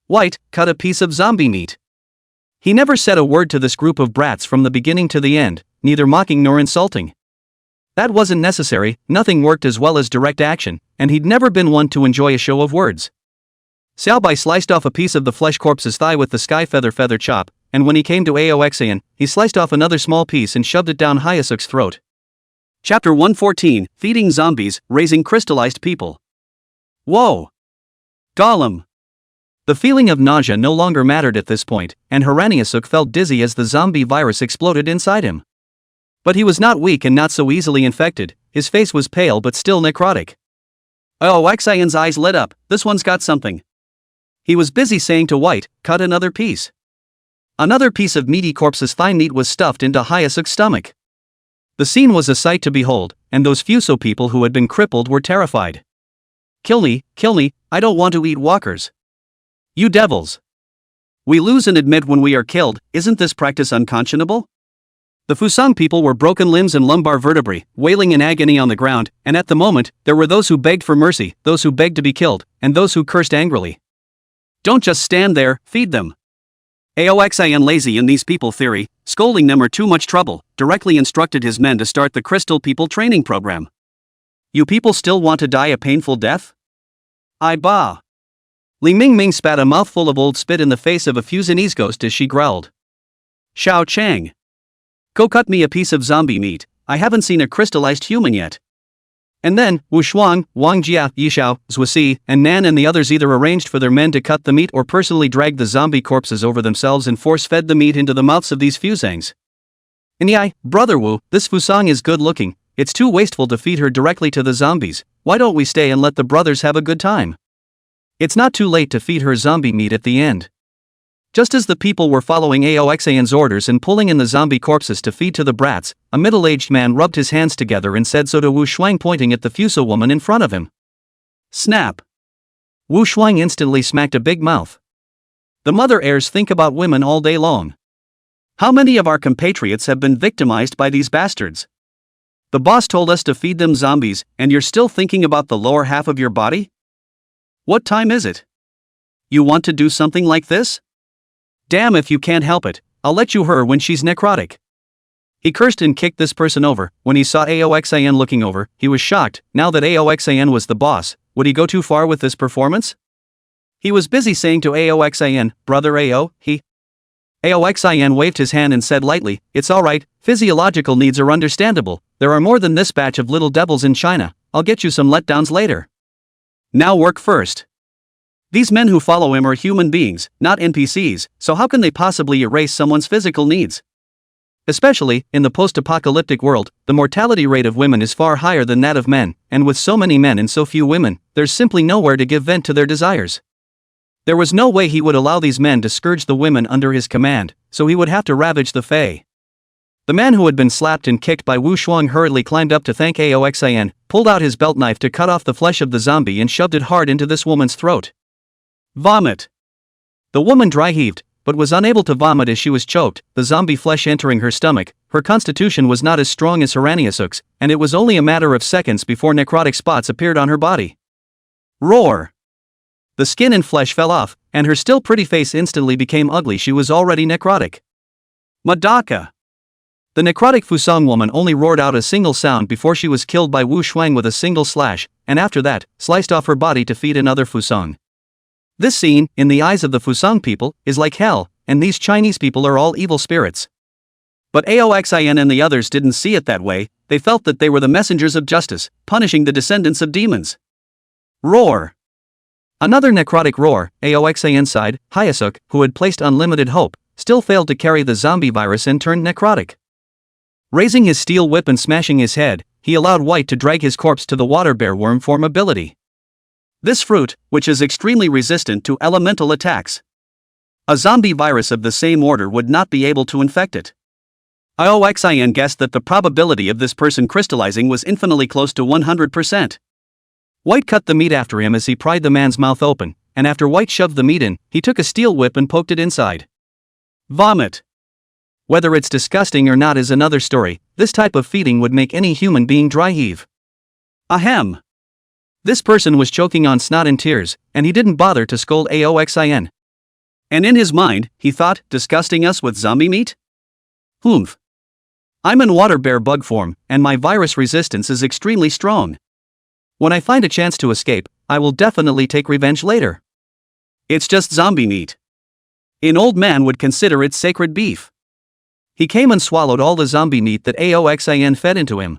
White cut a piece of zombie meat. He never said a word to this group of brats from the beginning to the end, neither mocking nor insulting. That wasn't necessary, nothing worked as well as direct action, and he'd never been one to enjoy a show of words. Xiaobai sliced off a piece of the flesh corpse's thigh with the sky feather chop, and when he came to Aoxin, he sliced off another small piece and shoved it down Hyasuk's throat. Chapter 114, Feeding Zombies, Raising Crystallized People. Whoa! Gollum! The feeling of nausea no longer mattered at this point, and Hyasuk felt dizzy as the zombie virus exploded inside him. But he was not weak and not so easily infected, his face was pale but still necrotic. Aoxin's eyes lit up, this one's got something. He was busy saying to White, cut another piece. Another piece of meaty corpse's thigh meat was stuffed into Hyasuk's stomach. The scene was a sight to behold, and those Fuso people who had been crippled were terrified. Kill me, I don't want to eat walkers. You devils. We lose and admit when we are killed, isn't this practice unconscionable? The Fusang people were broken limbs and lumbar vertebrae, wailing in agony on the ground, and at the moment, there were those who begged for mercy, those who begged to be killed, and those who cursed angrily. Don't just stand there, feed them. Aoxin lazy in these people theory, scolding them are too much trouble, directly instructed his men to start the Crystal People training program. You people still want to die a painful death? I bah. Li Mingming spat a mouthful of old spit in the face of a Fusanese ghost as she growled. Xiao Chang. Go cut me a piece of zombie meat, I haven't seen a crystallized human yet. And then, Wu Shuang, Wang Jia, Yishao, Zhuasi, and Nan and the others either arranged for their men to cut the meat or personally dragged the zombie corpses over themselves and force-fed the meat into the mouths of these Fusangs. Anyai, brother Wu, this Fusang is good looking, it's too wasteful to feed her directly to the zombies, why don't we stay and let the brothers have a good time? It's not too late to feed her zombie meat at the end. Just as the people were following Aoxin's orders and pulling in the zombie corpses to feed to the brats, a middle-aged man rubbed his hands together and said so to Wu Shuang, pointing at the Fuso woman in front of him. Snap! Wu Shuang instantly smacked a big mouth. The mother heirs think about women all day long. How many of our compatriots have been victimized by these bastards? The boss told us to feed them zombies, and you're still thinking about the lower half of your body? What time is it? You want to do something like this? Damn if you can't help it, I'll let you her when she's necrotic. He cursed and kicked this person over. When he saw Aoxin looking over, he was shocked. Now that Aoxin was the boss, would he go too far with this performance? He was busy saying to Aoxin, brother Ao, Aoxin waved his hand and said lightly, it's alright, physiological needs are understandable, there are more than this batch of little devils in China, I'll get you some letdowns later. Now work first. These men who follow him are human beings, not NPCs, so how can they possibly erase someone's physical needs? Especially, in the post-apocalyptic world, the mortality rate of women is far higher than that of men, and with so many men and so few women, there's simply nowhere to give vent to their desires. There was no way he would allow these men to scourge the women under his command, so he would have to ravage the Fae. The man who had been slapped and kicked by Wu Shuang hurriedly climbed up to thank Aoxin, pulled out his belt knife to cut off the flesh of the zombie and shoved it hard into this woman's throat. Vomit! The woman dry heaved, but was unable to vomit as she was choked, the zombie flesh entering her stomach. Her constitution was not as strong as Hyasuk's, and it was only a matter of seconds before necrotic spots appeared on her body. Roar! The skin and flesh fell off, and her still pretty face instantly became ugly. She was already necrotic. Madaka! The necrotic Fusang woman only roared out a single sound before she was killed by Wu Shuang with a single slash, and after that, sliced off her body to feed another Fusang. This scene, in the eyes of the Fusang people, is like hell, and these Chinese people are all evil spirits. But Aoxin and the others didn't see it that way. they felt that they were the messengers of justice, punishing the descendants of demons. Roar. Another necrotic roar, Aoxan side, Hyasuk, who had placed unlimited hope, still failed to carry the zombie virus and turned necrotic. Raising his steel whip and smashing his head, he allowed White to drag his corpse to the water bear worm form ability. This fruit, which is extremely resistant to elemental attacks. A zombie virus of the same order would not be able to infect it. Aoxin guessed that the probability of this person crystallizing was infinitely close to 100%. White cut the meat after him as he pried the man's mouth open, and after White shoved the meat in, he took a steel whip and poked it inside. Vomit. Whether it's disgusting or not is another story. This type of feeding would make any human being dry heave. Ahem. This person was choking on snot and tears, and he didn't bother to scold Aoxin. And in his mind, he thought, disgusting us with zombie meat? Humph. I'm in water bear bug form, and my virus resistance is extremely strong. When I find a chance to escape, I will definitely take revenge later. It's just zombie meat. An old man would consider it sacred beef. He came and swallowed all the zombie meat that Aoxin fed into him.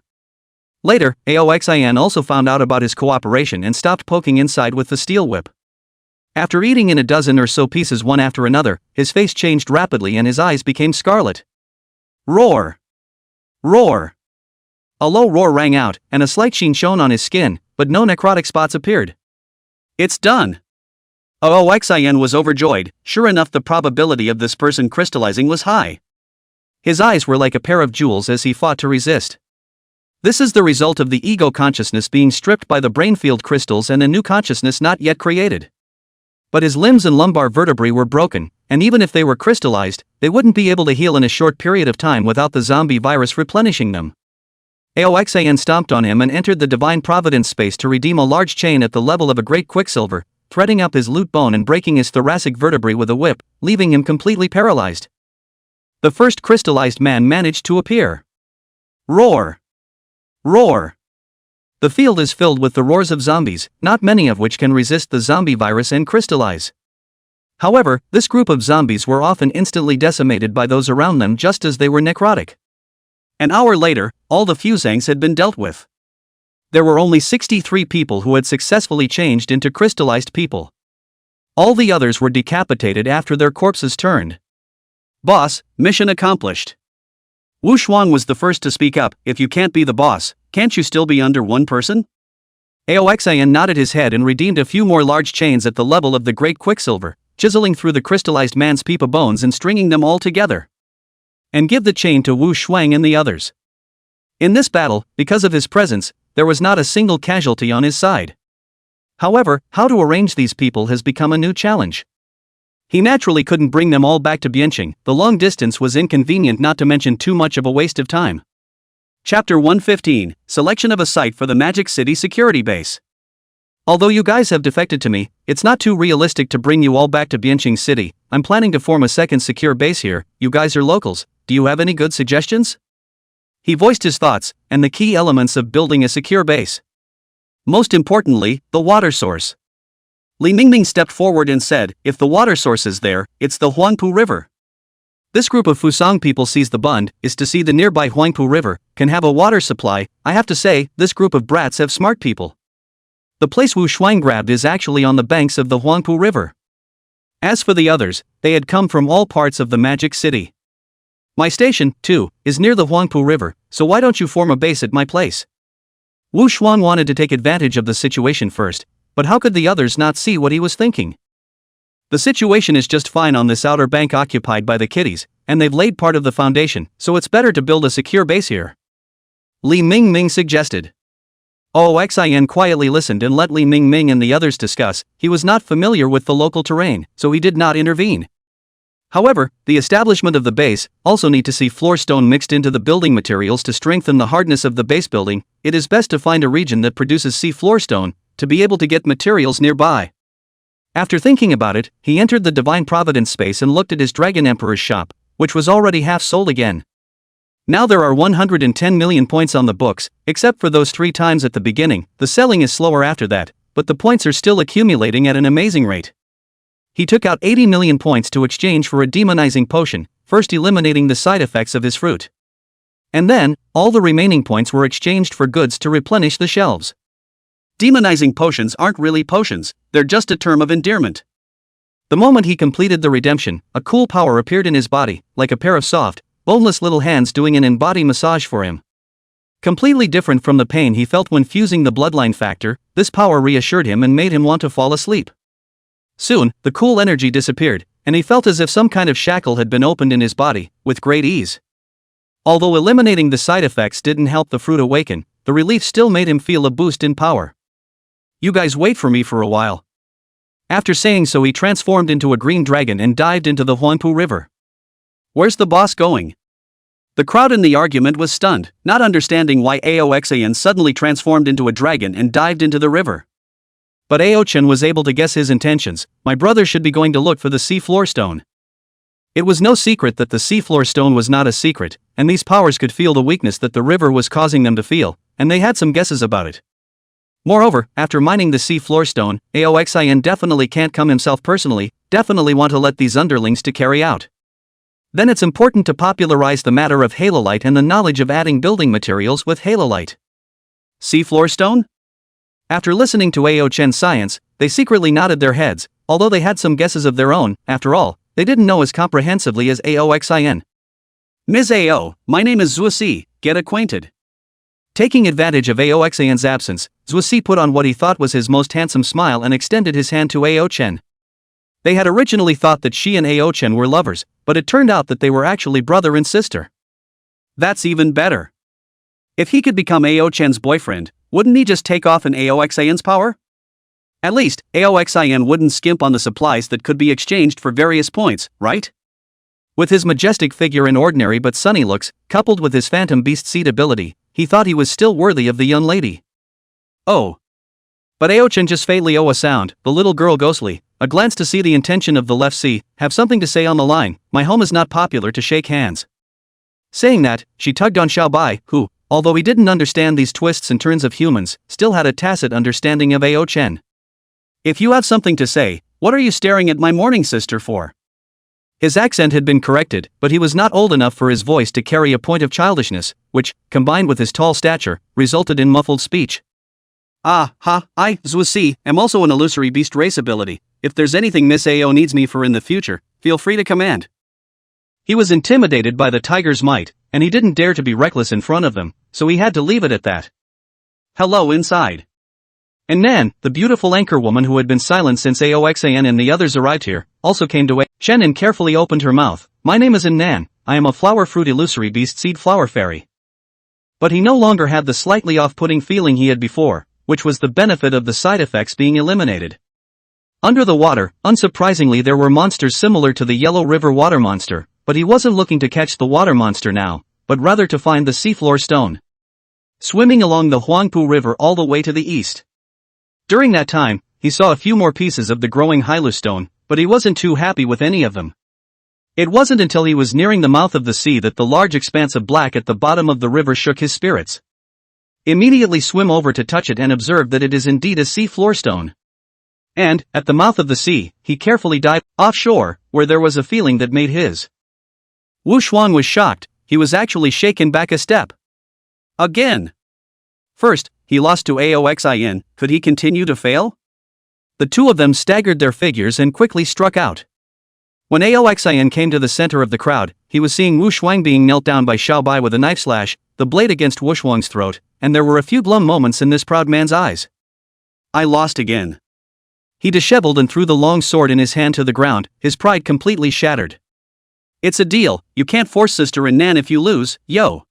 Later, Aoxin also found out about his cooperation and stopped poking inside with the steel whip. After eating in a dozen or so pieces one after another, his face changed rapidly and his eyes became scarlet. Roar! Roar! A low roar rang out, and a slight sheen shone on his skin, but no necrotic spots appeared. It's done! Aoxin was overjoyed. Sure enough, the probability of this person crystallizing was high. His eyes were like a pair of jewels as he fought to resist. This is the result of the ego consciousness being stripped by the brain field crystals and a new consciousness not yet created. But his limbs and lumbar vertebrae were broken, and even if they were crystallized, they wouldn't be able to heal in a short period of time without the zombie virus replenishing them. Aoxin stomped on him and entered the divine providence space to redeem a large chain at the level of a great quicksilver, threading up his lute bone and breaking his thoracic vertebrae with a whip, leaving him completely paralyzed. The first crystallized man managed to appear. Roar! Roar! The field is filled with the roars of zombies, not many of which can resist the zombie virus and crystallize. However, this group of zombies were often instantly decimated by those around them just as they were necrotic. An hour later, all the Fuzangs had been dealt with. There were only 63 people who had successfully changed into crystallized people. All the others were decapitated after their corpses turned. Boss, mission accomplished. Wu Shuang was the first to speak up. If you can't be the boss, can't you still be under one person? Aoxin nodded his head and redeemed a few more large chains at the level of the great quicksilver, chiseling through the crystallized man's peepa bones and stringing them all together. And give the chain to Wu Shuang and the others. In this battle, because of his presence, there was not a single casualty on his side. However, how to arrange these people has become a new challenge. He naturally couldn't bring them all back to Bianqing. The long distance was inconvenient, not to mention too much of a waste of time. Chapter 115, Selection of a Site for the Magic City Security Base. Although you guys have defected to me, it's not too realistic to bring you all back to Bianqing City. I'm planning to form a second secure base here. You guys are locals. Do you have any good suggestions? He voiced his thoughts, and the key elements of building a secure base. Most importantly, the water source. Li Mingming stepped forward and said, if the water source is there, it's the Huangpu River. This group of Fusang people sees the bund, is to see the nearby Huangpu River, can have a water supply. I have to say, this group of brats have smart people. The place Wu Shuang grabbed is actually on the banks of the Huangpu River. As for the others, they had come from all parts of the Magic City. My station, too, is near the Huangpu River, so why don't you form a base at my place? Wu Shuang wanted to take advantage of the situation first, but how could the others not see what he was thinking? The situation is just fine on this outer bank occupied by the kiddies, and they've laid part of the foundation, so it's better to build a secure base here. Li Mingming suggested. Oxin quietly listened and let Li Mingming and the others discuss. He was not familiar with the local terrain, so he did not intervene. However, the establishment of the base also need to see floor stone mixed into the building materials to strengthen the hardness of the base building. It is best to find a region that produces sea floor stone, to be able to get materials nearby. After thinking about it, he entered the Divine Providence space and looked at his Dragon Emperor's shop, which was already half sold again. Now there are 110 million points on the books, except for those 3 times at the beginning. The selling is slower after that, but the points are still accumulating at an amazing rate. He took out 80 million points to exchange for a demonizing potion, first eliminating the side effects of his fruit. And then, all the remaining points were exchanged for goods to replenish the shelves. Demonizing potions aren't really potions, they're just a term of endearment. The moment he completed the redemption, a cool power appeared in his body, like a pair of soft, boneless little hands doing an in-body massage for him. Completely different from the pain he felt when fusing the bloodline factor, this power reassured him and made him want to fall asleep. Soon, the cool energy disappeared, and he felt as if some kind of shackle had been opened in his body, with great ease. Although eliminating the side effects didn't help the fruit awaken, the relief still made him feel a boost in power. "You guys wait for me for a while." After saying so, he transformed into a green dragon and dived into the Huangpu River. "Where's the boss going?" The crowd in the argument was stunned, not understanding why Aoxan suddenly transformed into a dragon and dived into the river. But Aochan was able to guess his intentions. "My brother should be going to look for the seafloor stone." It was no secret that the seafloor stone was not a secret, and these powers could feel the weakness that the river was causing them to feel, and they had some guesses about it. Moreover, after mining the seafloor stone, Aoxan definitely can't come himself personally, definitely want to let these underlings to carry out. Then it's important to popularize the matter of halolite and the knowledge of adding building materials with halolite. Seafloor stone? After listening to Aochen's science, they secretly nodded their heads, although they had some guesses of their own. After all, they didn't know as comprehensively as Aoxin. "Ms. Ao, my name is Zuosi, get acquainted." Taking advantage of Aoxin's absence, Zuosi put on what he thought was his most handsome smile and extended his hand to Aochen. They had originally thought that she and Aochen were lovers, but it turned out that they were actually brother and sister. That's even better. If he could become Aochen's boyfriend, wouldn't he just take off in Aoxin's power? At least, Aoxin wouldn't skimp on the supplies that could be exchanged for various points, right? With his majestic figure and ordinary but sunny looks, coupled with his phantom beast seed ability, he thought he was still worthy of the young lady. Oh. But Aochan just faintly a sound, the little girl ghostly, a glance to see the intention of the left sea, have something to say on the line, "My home is not popular to shake hands." Saying that, she tugged on Xiaobai, who, although he didn't understand these twists and turns of humans, still had a tacit understanding of Aochen. "If you have something to say, what are you staring at my morning sister for?" His accent had been corrected, but he was not old enough for his voice to carry a point of childishness, which, combined with his tall stature, resulted in muffled speech. I, Zuosi, am also an illusory beast race ability. If there's anything Miss Ao needs me for in the future, feel free to command." He was intimidated by the tiger's might, and he didn't dare to be reckless in front of them, so he had to leave it at that. "Hello inside." And Nan, the beautiful anchor woman who had been silent since Aoxan and the others arrived here, also came to Chen and carefully opened her mouth. "My name is Nan, I am a flower fruit illusory beast seed flower fairy." But he no longer had the slightly off-putting feeling he had before, which was the benefit of the side effects being eliminated. Under the water, unsurprisingly there were monsters similar to the Yellow River water monster, but he wasn't looking to catch the water monster now, but rather to find the seafloor stone. Swimming along the Huangpu River all the way to the east. During that time, he saw a few more pieces of the growing Hylu stone, but he wasn't too happy with any of them. It wasn't until he was nearing the mouth of the sea that the large expanse of black at the bottom of the river shook his spirits. Immediately swim over to touch it and observe that it is indeed a seafloor stone. And, at the mouth of the sea, he carefully dived offshore, where there was a feeling that made his. Wu Shuang was shocked, he was actually shaken back a step. Again. First, he lost to Aoxin, could he continue to fail? The two of them staggered their figures and quickly struck out. When Aoxin came to the center of the crowd, he was seeing Wu Shuang being knelt down by Xiaobai with a knife slash, the blade against Wu Shuang's throat, and there were a few glum moments in this proud man's eyes. "I lost again." He disheveled and threw the long sword in his hand to the ground, his pride completely shattered. "It's a deal, you can't force sister and Nan if you lose, yo."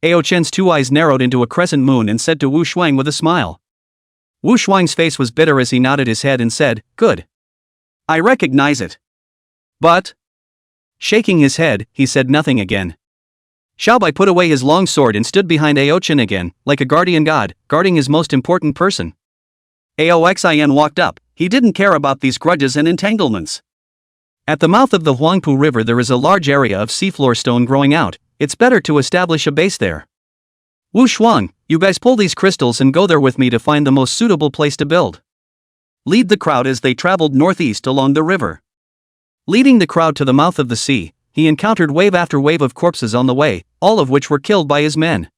Aochen's two eyes narrowed into a crescent moon and said to Wu Shuang with a smile. Wu Shuang's face was bitter as he nodded his head and said, "Good. I recognize it. But..." Shaking his head, he said nothing again. Xiaobai put away his long sword and stood behind Aochin again, like a guardian god, guarding his most important person. Aoxin walked up, he didn't care about these grudges and entanglements. At the mouth of the Huangpu River there is a large area of seafloor stone growing out, it's better to establish a base there. Wu Shuang, you guys pull these crystals and go there with me to find the most suitable place to build. Lead the crowd as they traveled northeast along the river. Leading the crowd to the mouth of the sea, he encountered wave after wave of corpses on the way, all of which were killed by his men.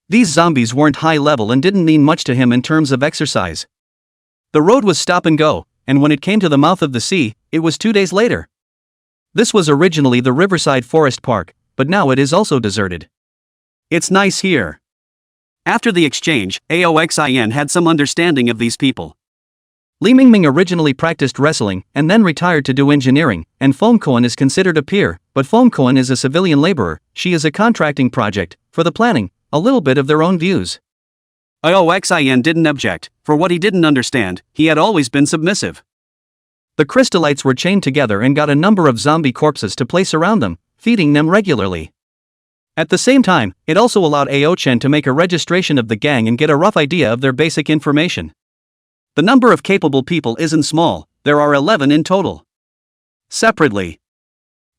These zombies weren't high level and didn't mean much to him in terms of exercise. The road was stop and go, and when it came to the mouth of the sea, it was 2 days later. This was originally the Riverside Forest Park, but now it is also deserted. It's nice here. After the exchange, Aoxin had some understanding of these people. Li Mingming originally practiced wrestling and then retired to do engineering, and Foam Koan is considered a peer, but Foam Koan is a civilian laborer. She is a contracting project, for the planning, a little bit of their own views. Aoxin didn't object, for what he didn't understand, he had always been submissive. The crystallites were chained together and got a number of zombie corpses to place around them, feeding them regularly. At the same time, it also allowed Aochen to make a registration of the gang and get a rough idea of their basic information. The number of capable people isn't small, there are 11 in total. Separately,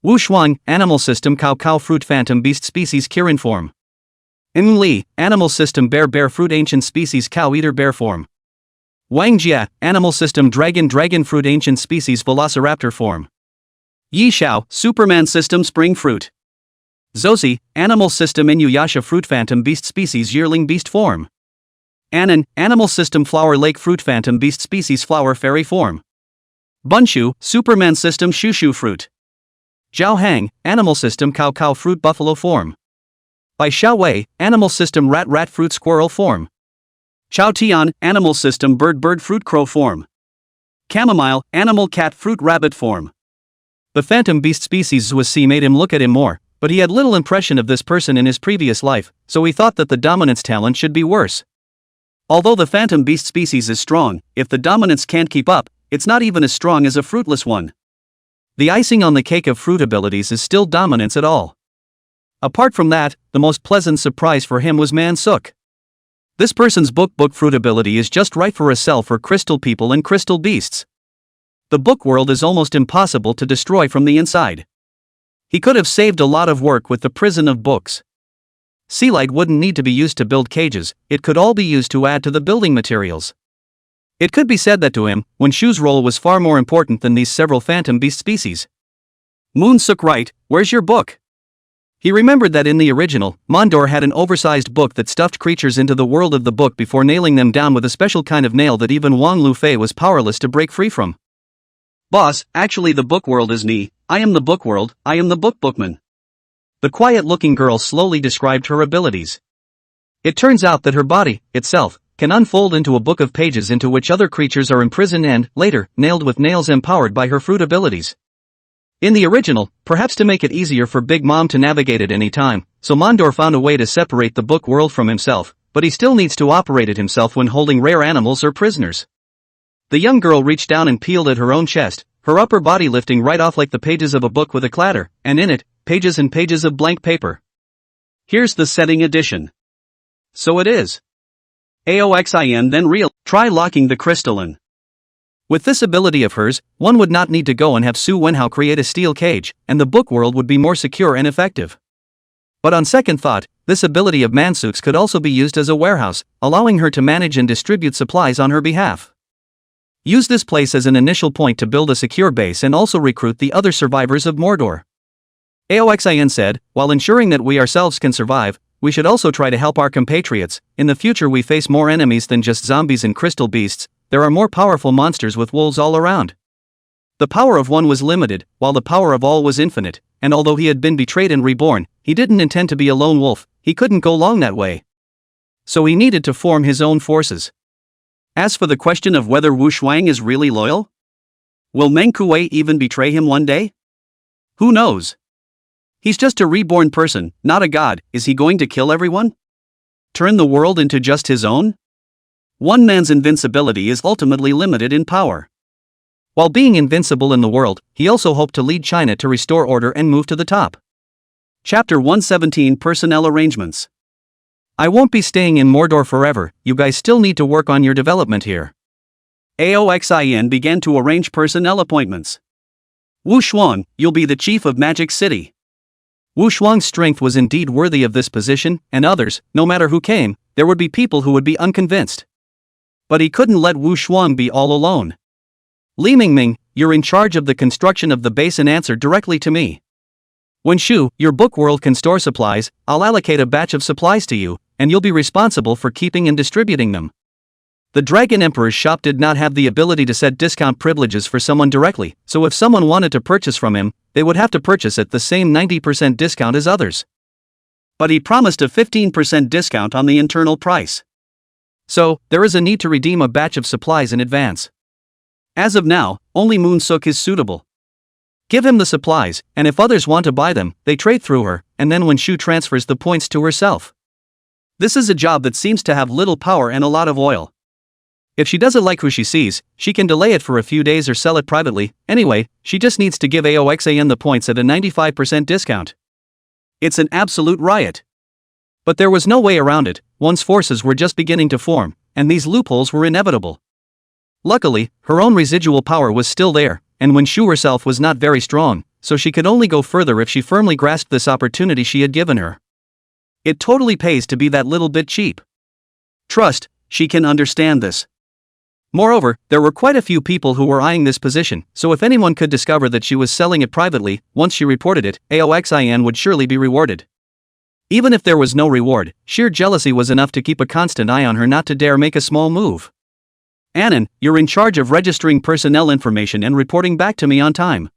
Wu Shuang, Animal System Cow Cow Fruit Phantom Beast Species Kirin Form. In Li, Animal System Bear Bear Fruit Ancient Species Cow Eater Bear Form. Wang Jia, Animal System Dragon Dragon Fruit Ancient Species Velociraptor Form. Yi Xiao, Superman System Spring Fruit. Zozi, Animal System Inuyasha Fruit Phantom Beast Species Yearling Beast Form. Anan, Animal System Flower Lake Fruit Phantom Beast Species Flower Fairy Form. Bunshu, Superman System Shushu Fruit. Zhao Hang, Animal System Cow Cow Fruit Buffalo Form. By Xiao Wei, Animal System Rat Rat Fruit Squirrel Form. Chao Tian, Animal System Bird Bird Fruit Crow Form. Chamomile, Animal Cat Fruit Rabbit Form. The Phantom Beast Species Zhuasi made him look at him more, but he had little impression of this person in his previous life, so he thought that the dominance talent should be worse. Although the Phantom Beast species is strong, if the dominance can't keep up, it's not even as strong as a fruitless one. The icing on the cake of fruit abilities is still dominance at all. Apart from that, the most pleasant surprise for him was Man Suk. This person's book fruit ability is just right for a cell for crystal people and crystal beasts. The book world is almost impossible to destroy from the inside. He could have saved a lot of work with the prison of books. Sea light wouldn't need to be used to build cages, it could all be used to add to the building materials. It could be said that to him, when Shu's role was far more important than these several phantom beast species. Moon Suk right, where's your book? He remembered that in the original, Mondor had an oversized book that stuffed creatures into the world of the book before nailing them down with a special kind of nail that even Wang Lufei was powerless to break free from. Boss, actually the book world is me, I am the book world, I am the bookman. The quiet-looking girl slowly described her abilities. It turns out that her body, itself, can unfold into a book of pages into which other creatures are imprisoned and, later, nailed with nails empowered by her fruit abilities. In the original, perhaps to make it easier for Big Mom to navigate at any time, so Mondor found a way to separate the book world from himself, but he still needs to operate it himself when holding rare animals or prisoners. The young girl reached down and peeled at her own chest, her upper body lifting right off like the pages of a book with a clatter, and in it, pages and pages of blank paper. Here's the setting edition. So it is. Aoxin then try locking the crystalline. With this ability of hers, one would not need to go and have Su Wenhao create a steel cage, and the book world would be more secure and effective. But on second thought, this ability of Mansuk's could also be used as a warehouse, allowing her to manage and distribute supplies on her behalf. Use this place as an initial point to build a secure base and also recruit the other survivors of Mordor. Aoxin said, while ensuring that we ourselves can survive, we should also try to help our compatriots. In the future we face more enemies than just zombies and crystal beasts, there are more powerful monsters with wolves all around. The power of one was limited, while the power of all was infinite, and although he had been betrayed and reborn, he didn't intend to be a lone wolf, he couldn't go long that way. So he needed to form his own forces. As for the question of whether Wu Shuang is really loyal? Will Meng Kuei even betray him one day? Who knows? He's just a reborn person, not a god. Is he going to kill everyone? Turn the world into just his own? One man's invincibility is ultimately limited in power. While being invincible in the world, he also hoped to lead China to restore order and move to the top. Chapter 117 Personnel Arrangements. I won't be staying in Mordor forever, you guys still need to work on your development here. Aoxin began to arrange personnel appointments. Wu Shuang, you'll be the chief of Magic City. Wu Shuang's strength was indeed worthy of this position, and others, no matter who came, there would be people who would be unconvinced. But he couldn't let Wu Shuang be all alone. Li Mingming, you're in charge of the construction of the base and answer directly to me. When Shu, your book world can store supplies, I'll allocate a batch of supplies to you, and you'll be responsible for keeping and distributing them. The Dragon Emperor's shop did not have the ability to set discount privileges for someone directly, so if someone wanted to purchase from him, they would have to purchase at the same 90% discount as others. But he promised a 15% discount on the internal price. So, there is a need to redeem a batch of supplies in advance. As of now, only Moonsuk is suitable. Give him the supplies, and if others want to buy them, they trade through her, and then when Shu transfers the points to herself. This is a job that seems to have little power and a lot of oil. If she doesn't like who she sees, she can delay it for a few days or sell it privately. Anyway, she just needs to give Aoxan the points at a 95% discount. It's an absolute riot. But there was no way around it. One's forces were just beginning to form, and these loopholes were inevitable. Luckily, her own residual power was still there, and when Shu herself was not very strong, so she could only go further if she firmly grasped this opportunity she had given her. It totally pays to be that little bit cheap. Trust, she can understand this. Moreover, there were quite a few people who were eyeing this position, so if anyone could discover that she was selling it privately, once she reported it, Aoxan would surely be rewarded. Even if there was no reward, sheer jealousy was enough to keep a constant eye on her not to dare make a small move. Anan, you're in charge of registering personnel information and reporting back to me on time.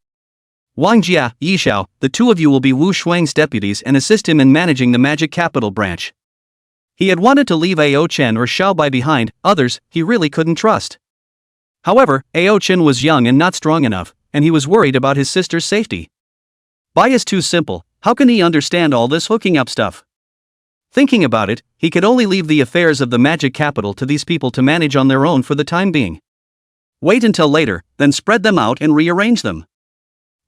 Wang Jia, Yishao, the two of you will be Wu Shuang's deputies and assist him in managing the Magic Capital branch. He had wanted to leave Ao Chen or Xiao Bai behind, others, he really couldn't trust. However, Ao Chen was young and not strong enough, and he was worried about his sister's safety. Bai is too simple, how can he understand all this hooking up stuff? Thinking about it, he could only leave the affairs of the Magic Capital to these people to manage on their own for the time being. Wait until later, then spread them out and rearrange them.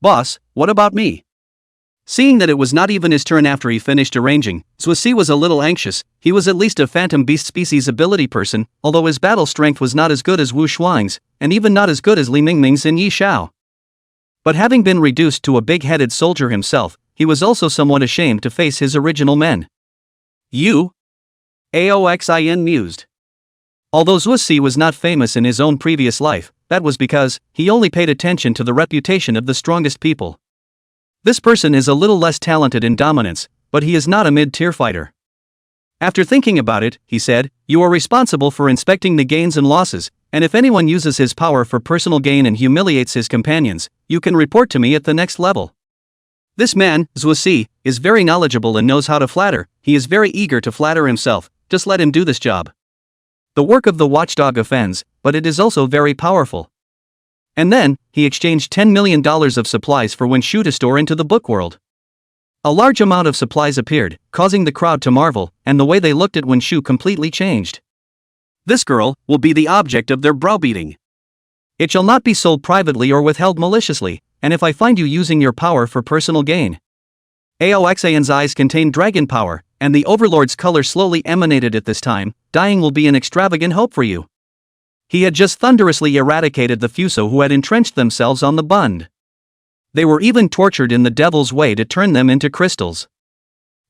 Boss, what about me? Seeing that it was not even his turn after he finished arranging, Zhusi was a little anxious. He was at least a phantom beast species ability person, although his battle strength was not as good as Wu Shuang's, and even not as good as Li Mingming's and Yi Shao. But having been reduced to a big-headed soldier himself, he was also somewhat ashamed to face his original men. You? Aoxin mused. Although Zhusi was not famous in his own previous life, that was because he only paid attention to the reputation of the strongest people. This person is a little less talented in dominance, but he is not a mid-tier fighter. After thinking about it, he said, you are responsible for inspecting the gains and losses, and if anyone uses his power for personal gain and humiliates his companions, you can report to me at the next level. This man, Zhusi, is very knowledgeable and knows how to flatter. He is very eager to flatter himself, just let him do this job. The work of the watchdog offends, but it is also very powerful. And then, he exchanged $10 million of supplies for Wen Shu to store into the book world. A large amount of supplies appeared, causing the crowd to marvel, and the way they looked at Wen Shu completely changed. This girl will be the object of their browbeating. It shall not be sold privately or withheld maliciously, and if I find you using your power for personal gain. Aoxan's eyes contained dragon power, and the Overlord's color slowly emanated at this time. Dying will be an extravagant hope for you. He had just thunderously eradicated the Fuso who had entrenched themselves on the Bund. They were even tortured in the devil's way to turn them into crystals.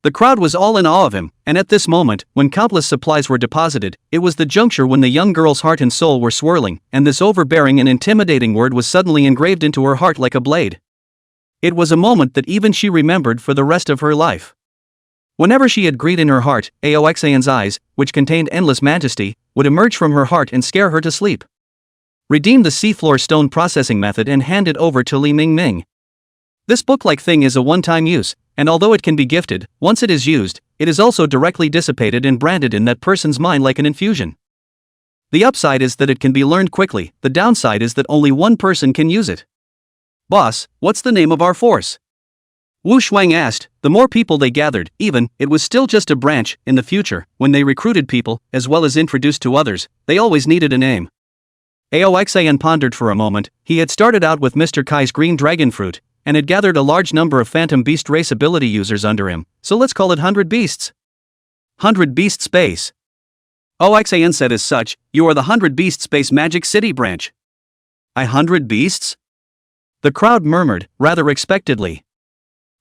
The crowd was all in awe of him, and at this moment, when countless supplies were deposited, it was the juncture when the young girl's heart and soul were swirling, and this overbearing and intimidating word was suddenly engraved into her heart like a blade. It was a moment that even she remembered for the rest of her life. Whenever she had greed in her heart, Aoxan's eyes, which contained endless majesty, would emerge from her heart and scare her to sleep. Redeem the seafloor stone processing method and hand it over to Li Mingming. This book-like thing is a one-time use, and although it can be gifted, once it is used, it is also directly dissipated and branded in that person's mind like an infusion. The upside is that it can be learned quickly, the downside is that only one person can use it. Boss, what's the name of our force? Wu Shuang asked. The more people they gathered, even, it was still just a branch. In the future, when they recruited people, as well as introduced to others, they always needed a name. Aoxan pondered for a moment. He had started out with Mr. Kai's green dragon fruit, and had gathered a large number of Phantom Beast race ability users under him, so let's call it 100 Beasts. 100 Beast Space. Oxan said as such, you are the 100 Beast Space Magic City branch. 100 Beasts? The crowd murmured, rather expectedly.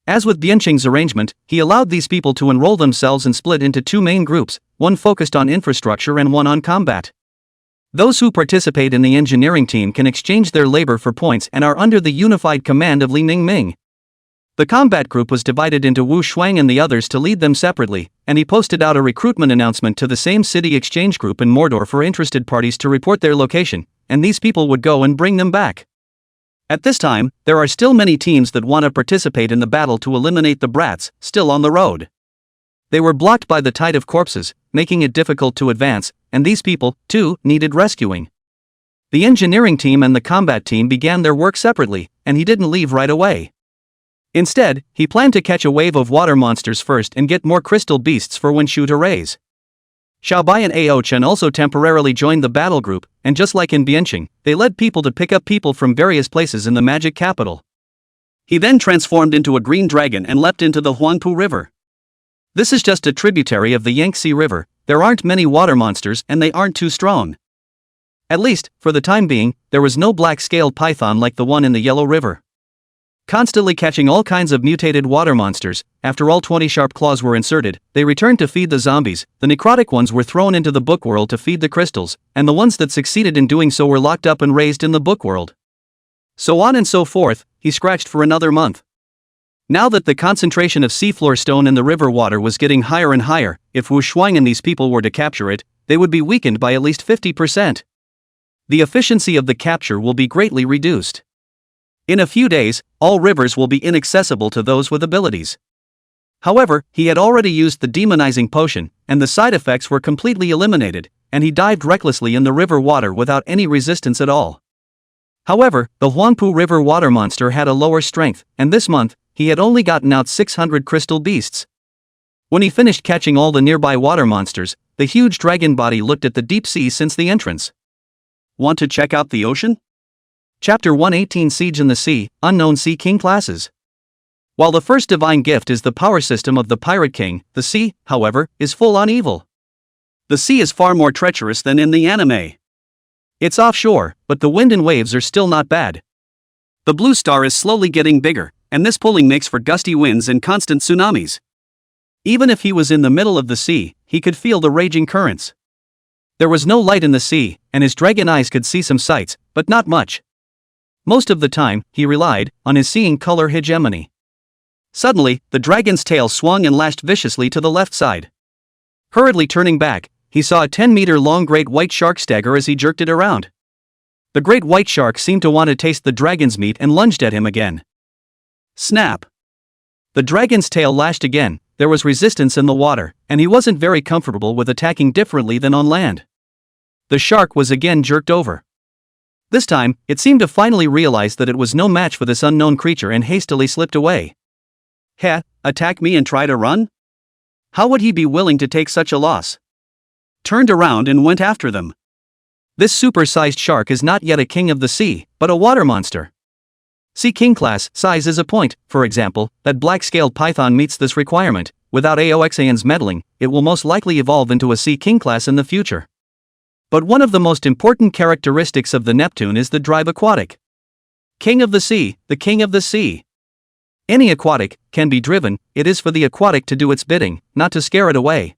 As with Bianqing's arrangement, he allowed these people to enroll themselves and split into two main groups, one focused on infrastructure and one on combat. Those who participate in the engineering team can exchange their labor for points and are under the unified command of Li Mingming. The combat group was divided into Wu Shuang and the others to lead them separately, and he posted out a recruitment announcement to the same city exchange group in Mordor for interested parties to report their location, and these people would go and bring them back. At this time, there are still many teams that want to participate in the battle to eliminate the brats, still on the road. They were blocked by the tide of corpses, making it difficult to advance, and these people, too, needed rescuing. The engineering team and the combat team began their work separately, and he didn't leave right away. Instead, he planned to catch a wave of water monsters first and get more crystal beasts for when Shu to raise. Xiaobai and Ao Chen also temporarily joined the battle group, and just like in Bianqing, they led people to pick up people from various places in the magic capital. He then transformed into a green dragon and leapt into the Huangpu River. This is just a tributary of the Yangtze River. There aren't many water monsters and they aren't too strong. At least, for the time being, there was no black-scaled python like the one in the Yellow River. Constantly catching all kinds of mutated water monsters, after all 20 sharp claws were inserted, they returned to feed the zombies. The necrotic ones were thrown into the book world to feed the crystals, and the ones that succeeded in doing so were locked up and raised in the book world. So on and so forth, he scratched for another month. Now that the concentration of seafloor stone in the river water was getting higher and higher, if Wu Shuang and these people were to capture it, they would be weakened by at least 50%. The efficiency of the capture will be greatly reduced. In a few days, all rivers will be inaccessible to those with abilities. However, he had already used the demonizing potion, and the side effects were completely eliminated, and he dived recklessly in the river water without any resistance at all. However, the Huangpu River water monster had a lower strength, and this month, he had only gotten out 600 crystal beasts. When he finished catching all the nearby water monsters, the huge dragon body looked at the deep sea since the entrance. Want to check out the ocean? Chapter 118 Siege in the Sea, Unknown Sea King Classes. While the first divine gift is the power system of the Pirate King, the sea, however, is full on evil. The sea is far more treacherous than in the anime. It's offshore, but the wind and waves are still not bad. The blue star is slowly getting bigger, and this pulling makes for gusty winds and constant tsunamis. Even if he was in the middle of the sea, he could feel the raging currents. There was no light in the sea, and his dragon eyes could see some sights, but not much. Most of the time, he relied on his seeing color hegemony. Suddenly, the dragon's tail swung and lashed viciously to the left side. Hurriedly turning back, he saw a 10-meter-long great white shark stagger as he jerked it around. The great white shark seemed to want to taste the dragon's meat and lunged at him again. Snap! The dragon's tail lashed again. There was resistance in the water, and he wasn't very comfortable with attacking differently than on land. The shark was again jerked over. This time, it seemed to finally realize that it was no match for this unknown creature and hastily slipped away. Heh, attack me and try to run? How would he be willing to take such a loss? Turned around and went after them. This super-sized shark is not yet a king of the sea, but a water monster. Sea King class size is a point. For example, that black-scaled python meets this requirement. Without Aoxan's meddling, it will most likely evolve into a Sea King class in the future. But one of the most important characteristics of the Neptune is the drive aquatic. King of the sea, the king of the sea. Any aquatic can be driven. It is for the aquatic to do its bidding, not to scare it away.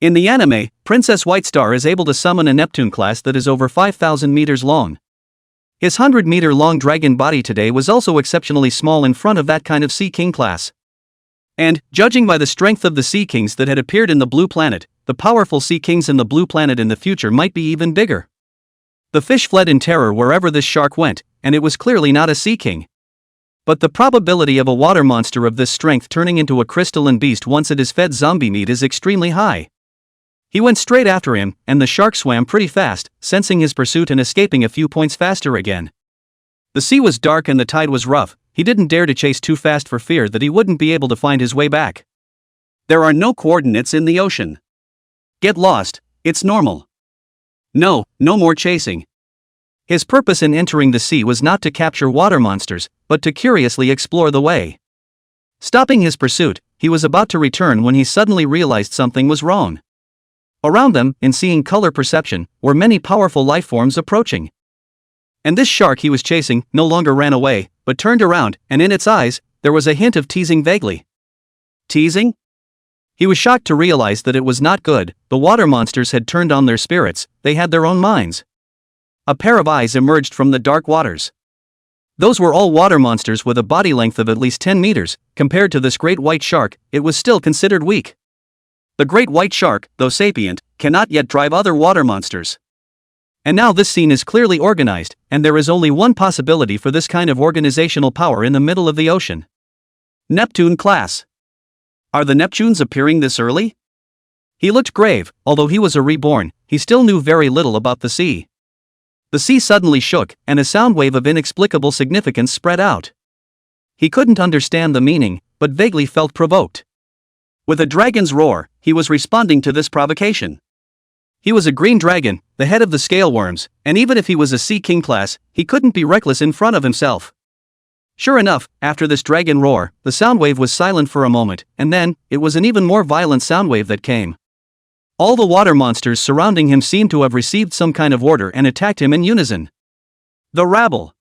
In the anime, Princess Whitestar is able to summon a Neptune class that is over 5,000 meters long. His 100-meter-long dragon body today was also exceptionally small in front of that kind of Sea King class. And, judging by the strength of the Sea Kings that had appeared in the Blue Planet, the powerful Sea Kings in the Blue Planet in the future might be even bigger. The fish fled in terror wherever this shark went, and it was clearly not a Sea King. But the probability of a water monster of this strength turning into a crystalline beast once it is fed zombie meat is extremely high. He went straight after him, and the shark swam pretty fast, sensing his pursuit and escaping a few points faster again. The sea was dark and the tide was rough. He didn't dare to chase too fast for fear that he wouldn't be able to find his way back. There are no coordinates in the ocean. Get lost, it's normal. No more chasing. His purpose in entering the sea was not to capture water monsters, but to curiously explore the way. Stopping his pursuit, he was about to return when he suddenly realized something was wrong. Around them, in seeing color perception, were many powerful life forms approaching. And this shark he was chasing no longer ran away, but turned around, and in its eyes, there was a hint of teasing vaguely. Teasing? He was shocked to realize that it was not good. The water monsters had turned on their spirits, they had their own minds. A pair of eyes emerged from the dark waters. Those were all water monsters with a body length of at least 10 meters. Compared to this great white shark, it was still considered weak. The great white shark, though sapient, cannot yet drive other water monsters. And now this scene is clearly organized, and there is only one possibility for this kind of organizational power in the middle of the ocean. Neptune class. Are the Neptunes appearing this early? He looked grave. Although he was a reborn, he still knew very little about the sea. The sea suddenly shook, and a sound wave of inexplicable significance spread out. He couldn't understand the meaning, but vaguely felt provoked. With a dragon's roar, he was responding to this provocation. He was a green dragon, the head of the scale worms, and even if he was a Sea King class, he couldn't be reckless in front of himself. Sure enough, after this dragon roar, the sound wave was silent for a moment, and then, it was an even more violent sound wave that came. All the water monsters surrounding him seemed to have received some kind of order and attacked him in unison. The rabble.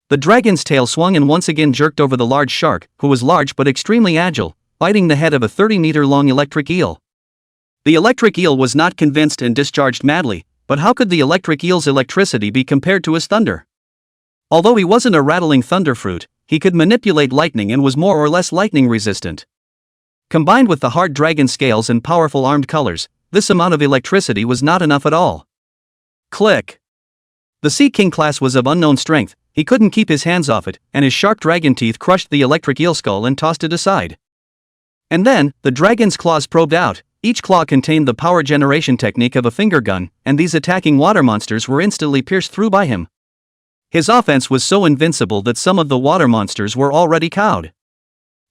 The dragon's tail swung and once again jerked over the large shark, who was large but extremely agile, biting the head of a 30-meter-long electric eel. The electric eel was not convinced and discharged madly, but how could the electric eel's electricity be compared to his thunder? Although he wasn't a rattling thunder fruit, he could manipulate lightning and was more or less lightning resistant. Combined with the hard dragon scales and powerful armed colors, this amount of electricity was not enough at all. Click. The Sea King class was of unknown strength. He couldn't keep his hands off it, and his sharp dragon teeth crushed the electric eel skull and tossed it aside. And then, the dragon's claws probed out. Each claw contained the power generation technique of a finger gun, and these attacking water monsters were instantly pierced through by him. His offense was so invincible that some of the water monsters were already cowed.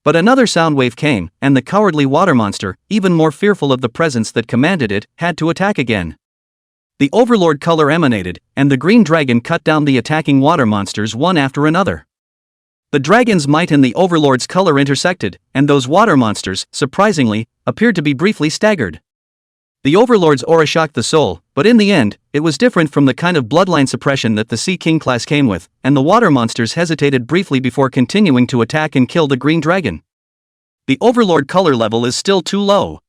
But another sound wave came, and the cowardly water monster, even more fearful of the presence that commanded it, had to attack again. The overlord color emanated, and the green dragon cut down the attacking water monsters one after another. The dragon's might and the overlord's color intersected, and those water monsters, surprisingly, appeared to be briefly staggered. The overlord's aura shocked the soul, but in the end, it was different from the kind of bloodline suppression that the Sea King class came with, and the water monsters hesitated briefly before continuing to attack and kill the green dragon. The overlord color level is still too low.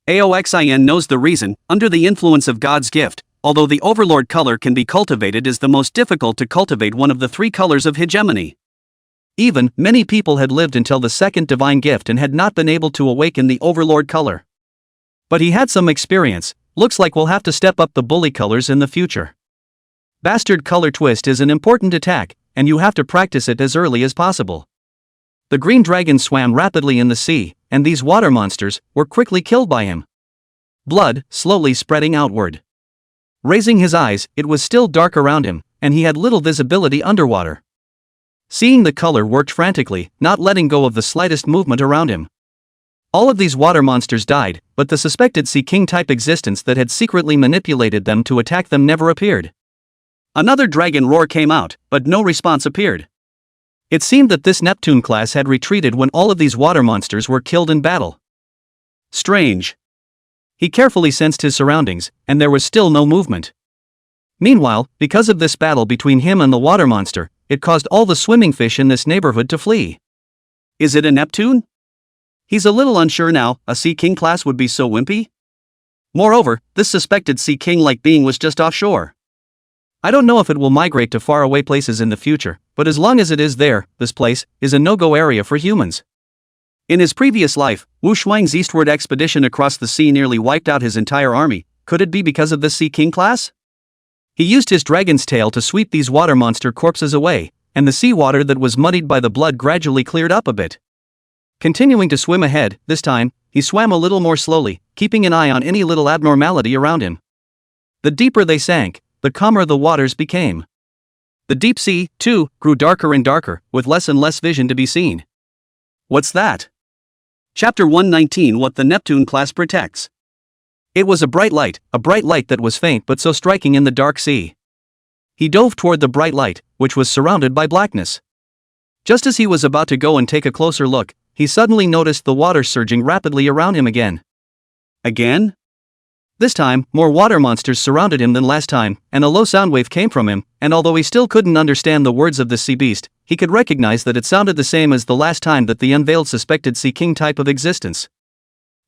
Aoxin knows the reason. Under the influence of God's gift, although the overlord color can be cultivated, is the most difficult to cultivate one of the three colors of hegemony. Even, many people had lived until the second divine gift and had not been able to awaken the overlord color. But he had some experience. Looks like we'll have to step up the bully colors in the future. Bastard color twist is an important attack, and you have to practice it as early as possible. The green dragon swam rapidly in the sea, and these water monsters were quickly killed by him. Blood slowly spreading outward. Raising his eyes, it was still dark around him, and he had little visibility underwater. Seeing the color worked frantically, not letting go of the slightest movement around him. All of these water monsters died, but the suspected Sea King-type existence that had secretly manipulated them to attack them never appeared. Another dragon roar came out, but no response appeared. It seemed that this Neptune class had retreated when all of these water monsters were killed in battle. Strange. He carefully sensed his surroundings, and there was still no movement. Meanwhile, because of this battle between him and the water monster, it caused all the swimming fish in this neighborhood to flee. Is it a Neptune? He's a little unsure now. A Sea King class would be so wimpy? Moreover, this suspected Sea King-like being was just offshore. I don't know if it will migrate to faraway places in the future, but as long as it is there, this place is a no-go area for humans. In his previous life, Wu Shuang's eastward expedition across the sea nearly wiped out his entire army. Could it be because of this Sea King class? He used his dragon's tail to sweep these water monster corpses away, and the seawater that was muddied by the blood gradually cleared up a bit. Continuing to swim ahead, this time, he swam a little more slowly, keeping an eye on any little abnormality around him. The deeper they sank, the calmer the waters became. The deep sea, too, grew darker and darker, with less and less vision to be seen. What's that? Chapter 119. What the Neptune class protects. It was a bright light that was faint but so striking in the dark sea. He dove toward the bright light, which was surrounded by blackness. Just as he was about to go and take a closer look, he suddenly noticed the water surging rapidly around him again. Again? This time, more water monsters surrounded him than last time, and a low sound wave came from him, and although he still couldn't understand the words of the sea beast, he could recognize that it sounded the same as the last time that the unveiled suspected Sea King type of existence.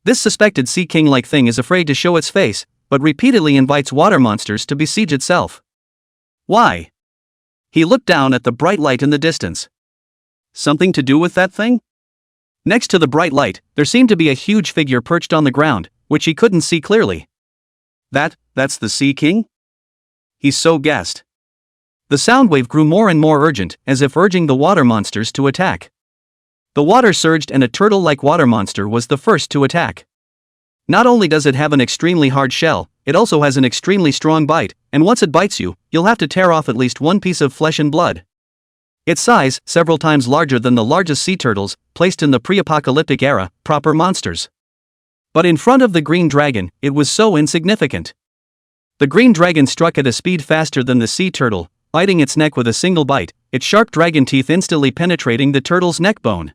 This suspected Sea King-like thing is afraid to show its face, but repeatedly invites water monsters to besiege itself. Why? He looked down at the bright light in the distance. Something to do with that thing? Next to the bright light, there seemed to be a huge figure perched on the ground, which he couldn't see clearly. That's the Sea King? He so guessed. The sound wave grew more and more urgent, as if urging the water monsters to attack. The water surged and a turtle-like water monster was the first to attack. Not only does it have an extremely hard shell, it also has an extremely strong bite, and once it bites you, you'll have to tear off at least one piece of flesh and blood. Its size, several times larger than the largest sea turtles, placed in the pre-apocalyptic era, proper monsters. But in front of the green dragon, it was so insignificant. The green dragon struck at a speed faster than the sea turtle, biting its neck with a single bite, its sharp dragon teeth instantly penetrating the turtle's neck bone.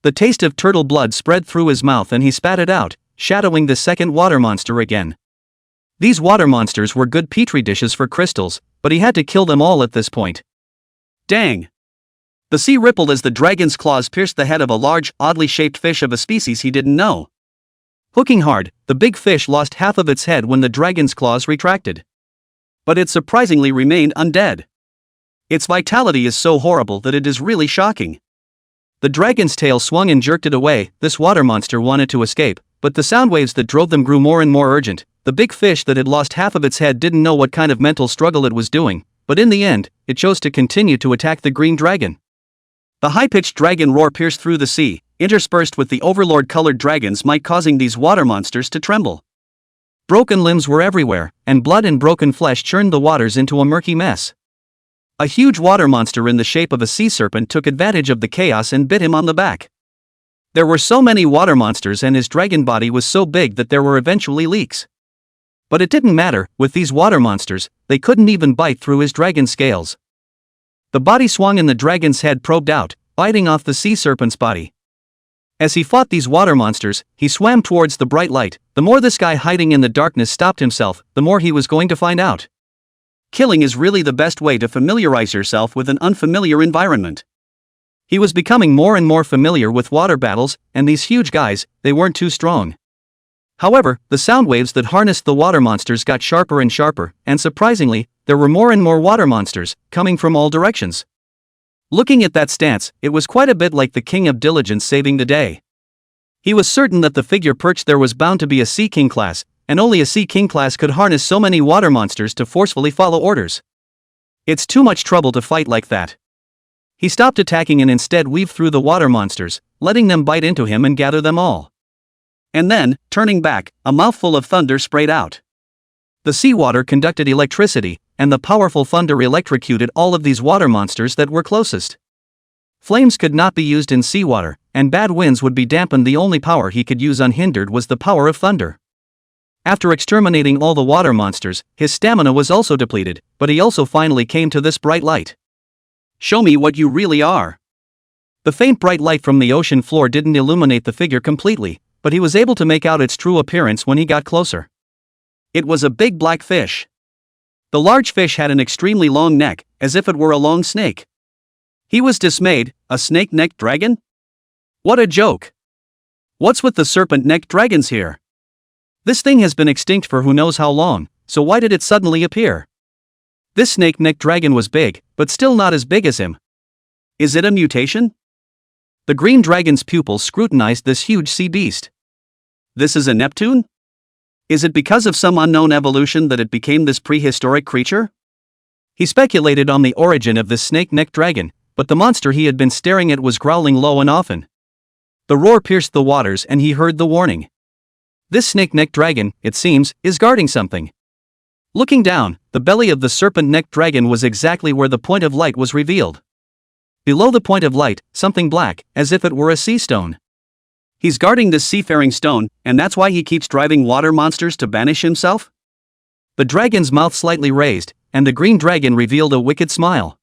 The taste of turtle blood spread through his mouth and he spat it out, shadowing the second water monster again. These water monsters were good petri dishes for crystals, but he had to kill them all at this point. Dang! The sea rippled as the dragon's claws pierced the head of a large, oddly shaped fish of a species he didn't know. Hooking hard, the big fish lost half of its head when the dragon's claws retracted. But it surprisingly remained undead. Its vitality is so horrible that it is really shocking. The dragon's tail swung and jerked it away. This water monster wanted to escape, but the sound waves that drove them grew more and more urgent. The big fish that had lost half of its head didn't know what kind of mental struggle it was doing, but in the end, it chose to continue to attack the green dragon. The high-pitched dragon roar pierced through the sea, interspersed with the overlord-colored dragon's might, causing these water monsters to tremble. Broken limbs were everywhere, and blood and broken flesh churned the waters into a murky mess. A huge water monster in the shape of a sea serpent took advantage of the chaos and bit him on the back. There were so many water monsters and his dragon body was so big that there were eventually leaks. But it didn't matter, with these water monsters, they couldn't even bite through his dragon scales. The body swung and the dragon's head probed out, biting off the sea serpent's body. As he fought these water monsters, he swam towards the bright light. The more this guy hiding in the darkness stopped himself, the more he was going to find out. Killing is really the best way to familiarize yourself with an unfamiliar environment. He was becoming more and more familiar with water battles, and these huge guys, they weren't too strong. However, the sound waves that harnessed the water monsters got sharper and sharper, and surprisingly, there were more and more water monsters, coming from all directions. Looking at that stance, it was quite a bit like the King of Diligence saving the day. He was certain that the figure perched there was bound to be a Sea King class, and only a Sea King class could harness so many water monsters to forcefully follow orders. It's too much trouble to fight like that. He stopped attacking and instead weaved through the water monsters, letting them bite into him and gather them all. And then, turning back, a mouthful of thunder sprayed out. The seawater conducted electricity, and the powerful thunder electrocuted all of these water monsters that were closest. Flames could not be used in seawater, and bad winds would be dampened. The only power he could use unhindered was the power of thunder. After exterminating all the water monsters, his stamina was also depleted, but he also finally came to this bright light. Show me what you really are. The faint bright light from the ocean floor didn't illuminate the figure completely, but he was able to make out its true appearance when he got closer. It was a big black fish. The large fish had an extremely long neck, as if it were a long snake. He was dismayed. A snake-necked dragon? What a joke! What's with the serpent-necked dragons here? This thing has been extinct for who knows how long, so why did it suddenly appear? This snake-necked dragon was big, but still not as big as him. Is it a mutation? The green dragon's pupils scrutinized this huge sea beast. This is a Neptune? Is it because of some unknown evolution that it became this prehistoric creature? He speculated on the origin of this snake-necked dragon, but the monster he had been staring at was growling low and often. The roar pierced the waters and he heard the warning. This snake-necked dragon, it seems, is guarding something. Looking down, the belly of the serpent-necked dragon was exactly where the point of light was revealed. Below the point of light, something black, as if it were a sea stone. He's guarding this seafaring stone, and that's why he keeps driving water monsters to banish himself? The dragon's mouth slightly raised, and the green dragon revealed a wicked smile.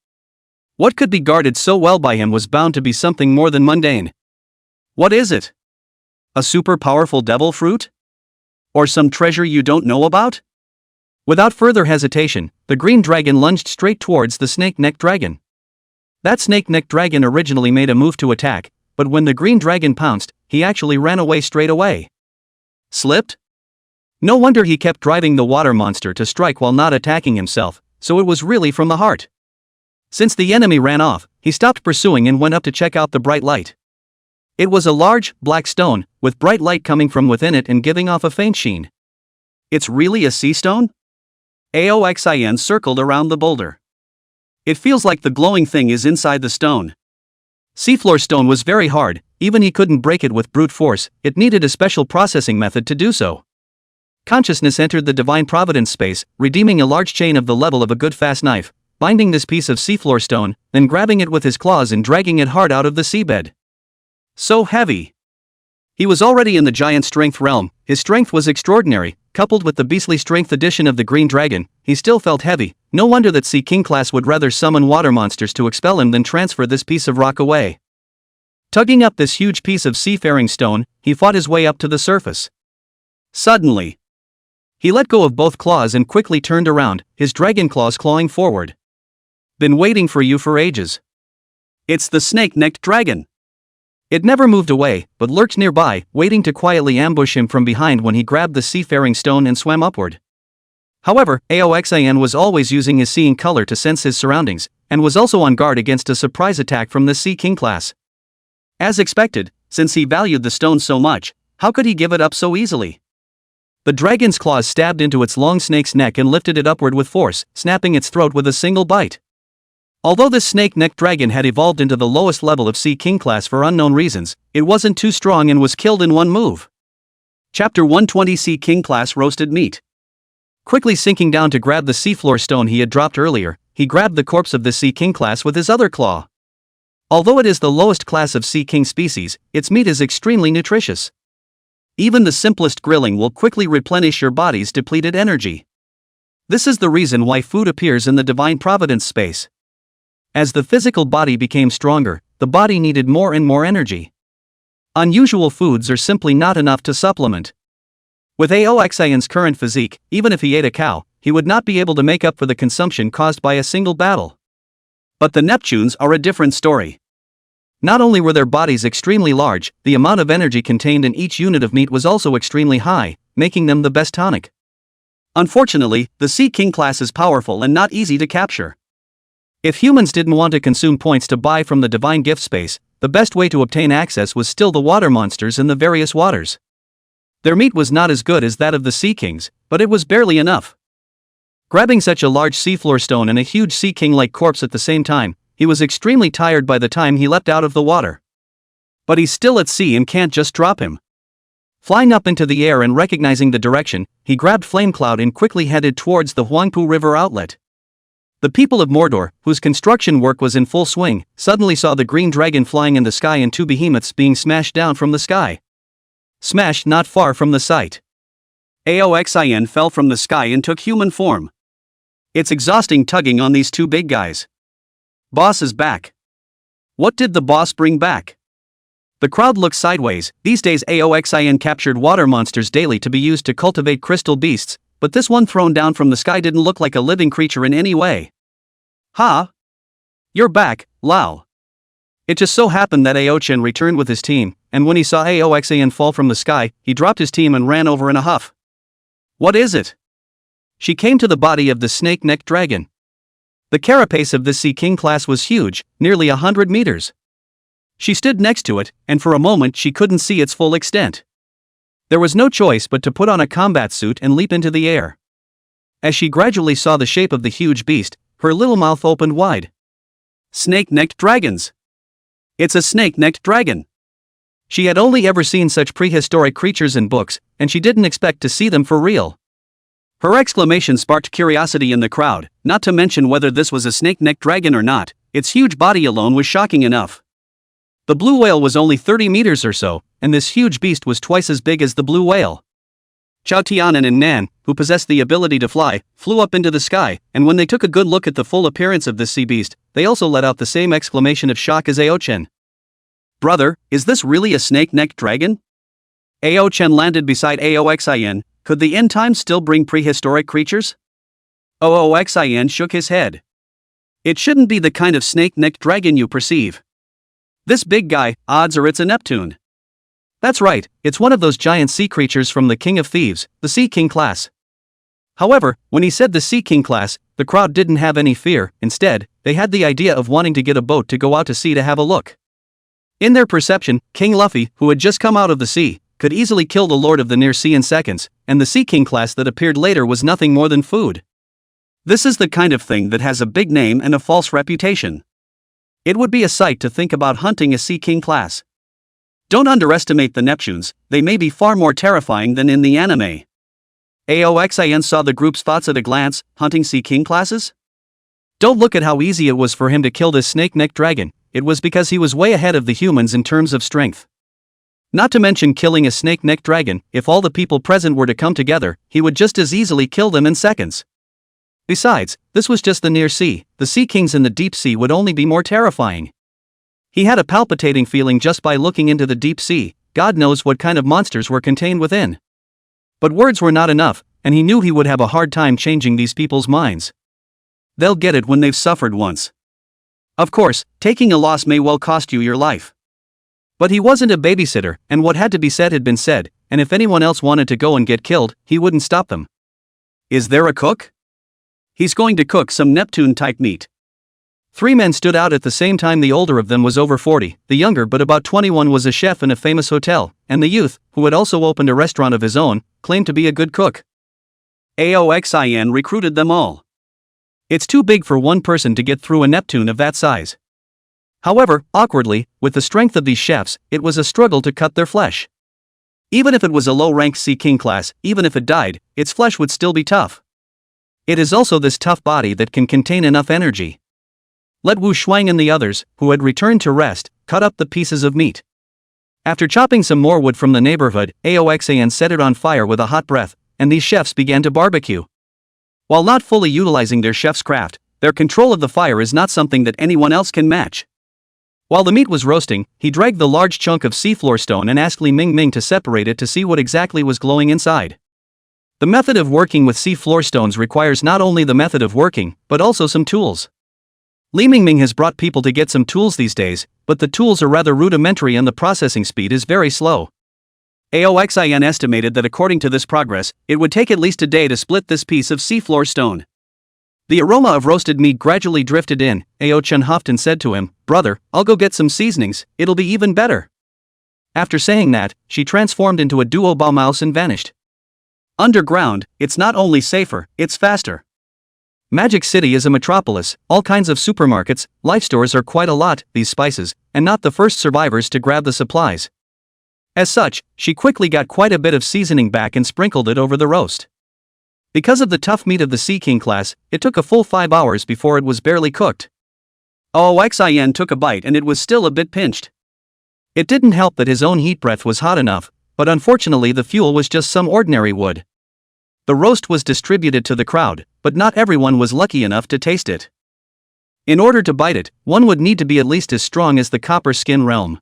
What could be guarded so well by him was bound to be something more than mundane. What is it? A super powerful devil fruit? Or some treasure you don't know about? Without further hesitation, the green dragon lunged straight towards the snake-necked dragon. That snake-necked dragon originally made a move to attack, but when the green dragon pounced, he actually ran away straight away. Slipped? No wonder he kept driving the water monster to strike while not attacking himself, so it was really from the heart. Since the enemy ran off, he stopped pursuing and went up to check out the bright light. It was a large, black stone, with bright light coming from within it and giving off a faint sheen. It's really a sea stone? Aoxin circled around the boulder. It feels like the glowing thing is inside the stone. Seafloor stone was very hard, even he couldn't break it with brute force, it needed a special processing method to do so. Consciousness entered the divine providence space, redeeming a large chain of the level of a good fast knife, binding this piece of seafloor stone, then grabbing it with his claws and dragging it hard out of the seabed. So heavy. He was already in the giant strength realm, his strength was extraordinary, coupled with the beastly strength addition of the green dragon, he still felt heavy, no wonder that Sea King class would rather summon water monsters to expel him than transfer this piece of rock away. Tugging up this huge piece of seafaring stone, he fought his way up to the surface. Suddenly, he let go of both claws and quickly turned around, his dragon claws clawing forward. Been waiting for you for ages. It's the snake-necked dragon. It never moved away, but lurked nearby, waiting to quietly ambush him from behind when he grabbed the seafaring stone and swam upward. However, Aoxin was always using his seeing color to sense his surroundings, and was also on guard against a surprise attack from the Sea King class. As expected, since he valued the stone so much, how could he give it up so easily? The dragon's claws stabbed into its long snake's neck and lifted it upward with force, snapping its throat with a single bite. Although this snake-necked dragon had evolved into the lowest level of Sea King class for unknown reasons, it wasn't too strong and was killed in one move. Chapter 120 Sea King class roasted meat. Quickly sinking down to grab the seafloor stone he had dropped earlier, he grabbed the corpse of the Sea King class with his other claw. Although it is the lowest class of Sea King species, its meat is extremely nutritious. Even the simplest grilling will quickly replenish your body's depleted energy. This is the reason why food appears in the divine providence space. As the physical body became stronger, the body needed more and more energy. Unusual foods are simply not enough to supplement. With Aoxin's current physique, even if he ate a cow, he would not be able to make up for the consumption caused by a single battle. But the Neptunes are a different story. Not only were their bodies extremely large, the amount of energy contained in each unit of meat was also extremely high, making them the best tonic. Unfortunately, the Sea King class is powerful and not easy to capture. If humans didn't want to consume points to buy from the divine gift space, the best way to obtain access was still the water monsters in the various waters. Their meat was not as good as that of the Sea Kings, but it was barely enough. Grabbing such a large seafloor stone and a huge Sea King-like corpse at the same time, he was extremely tired by the time he leapt out of the water. But he's still at sea and can't just drop him. Flying up into the air and recognizing the direction, he grabbed Flame Cloud and quickly headed towards the Huangpu River outlet. The people of Mordor, whose construction work was in full swing, suddenly saw the green dragon flying in the sky and two behemoths being smashed down from the sky. Smashed not far from the site. Aoxin fell from the sky and took human form. It's exhausting tugging on these two big guys. Boss is back. What did the boss bring back? The crowd looked sideways. These days Aoxin captured water monsters daily to be used to cultivate crystal beasts, but this one thrown down from the sky didn't look like a living creature in any way. Ha! You're back, Lao. It just so happened that Aochin returned with his team, and when he saw Aoxin fall from the sky, he dropped his team and ran over in a huff. What is it? She came to the body of the snake-necked dragon. The carapace of this Sea King class was huge, nearly 100 meters. She stood next to it, and for a moment she couldn't see its full extent. There was no choice but to put on a combat suit and leap into the air. As she gradually saw the shape of the huge beast, her little mouth opened wide. Snake-necked dragons! It's a snake-necked dragon! She had only ever seen such prehistoric creatures in books, and she didn't expect to see them for real. Her exclamation sparked curiosity in the crowd, not to mention whether this was a snake-necked dragon or not. Its huge body alone was shocking enough. The blue whale was only 30 meters or so, and this huge beast was twice as big as the blue whale. Chao Tianan and Nan, who possessed the ability to fly, flew up into the sky, and when they took a good look at the full appearance of this sea beast, they also let out the same exclamation of shock as Aochin. Brother, is this really a snake-necked dragon? Aochin landed beside Aoxin. Could the end times still bring prehistoric creatures? Aoxin shook his head. It shouldn't be the kind of snake-necked dragon you perceive. This big guy, odds are it's a Neptune. That's right, it's one of those giant sea creatures from the King of Thieves, the Sea King class. However, when he said the Sea King class, the crowd didn't have any fear. Instead, they had the idea of wanting to get a boat to go out to sea to have a look. In their perception, King Luffy, who had just come out of the sea, could easily kill the Lord of the Near Sea in seconds, and the Sea King class that appeared later was nothing more than food. This is the kind of thing that has a big name and a false reputation. It would be a sight to think about hunting a Sea King class. Don't underestimate the Neptunes, they may be far more terrifying than in the anime. Aoxin saw the group's thoughts at a glance, hunting Sea King classes? Don't look at how easy it was for him to kill this snake-necked dragon, it was because he was way ahead of the humans in terms of strength. Not to mention killing a snake-necked dragon, if all the people present were to come together, he would just as easily kill them in seconds. Besides, this was just the Near Sea, the Sea Kings in the deep sea would only be more terrifying. He had a palpitating feeling just by looking into the deep sea, God knows what kind of monsters were contained within. But words were not enough, and he knew he would have a hard time changing these people's minds. They'll get it when they've suffered once. Of course, taking a loss may well cost you your life. But he wasn't a babysitter, and what had to be said had been said, and if anyone else wanted to go and get killed, he wouldn't stop them. Is there a cook? He's going to cook some Neptune-type meat. 3 men stood out at the same time. The older of them was over 40, the younger but about 21 was a chef in a famous hotel, and the youth, who had also opened a restaurant of his own, claimed to be a good cook. Aoxin recruited them all. It's too big for one person to get through a Neptune of that size. However, awkwardly, with the strength of these chefs, it was a struggle to cut their flesh. Even if it was a low-ranked Sea King class, even if it died, its flesh would still be tough. It is also this tough body that can contain enough energy. Let Wu Shuang and the others, who had returned to rest, cut up the pieces of meat. After chopping some more wood from the neighborhood, Aoxin set it on fire with a hot breath, and these chefs began to barbecue. While not fully utilizing their chef's craft, their control of the fire is not something that anyone else can match. While the meat was roasting, he dragged the large chunk of seafloor stone and asked Li Mingming to separate it to see what exactly was glowing inside. The method of working with seafloor stones requires not only the method of working, but also some tools. Li Mingming has brought people to get some tools these days, but the tools are rather rudimentary and the processing speed is very slow. Aoxin estimated that according to this progress, it would take at least a day to split this piece of seafloor stone. The aroma of roasted meat gradually drifted in. Ao Chen Hofton said to him, "Brother, I'll go get some seasonings, it'll be even better." After saying that, she transformed into a duo mouse and vanished. Underground, it's not only safer, it's faster. Magic City is a metropolis, all kinds of supermarkets, life stores are quite a lot, these spices, and not the first survivors to grab the supplies. As such, she quickly got quite a bit of seasoning back and sprinkled it over the roast. Because of the tough meat of the Sea King class, it took a full 5 hours before it was barely cooked. Aoxin took a bite and it was still a bit pinched. It didn't help that his own heat breath was hot enough, but unfortunately the fuel was just some ordinary wood. The roast was distributed to the crowd, but not everyone was lucky enough to taste it. In order to bite it, one would need to be at least as strong as the Copper Skin realm.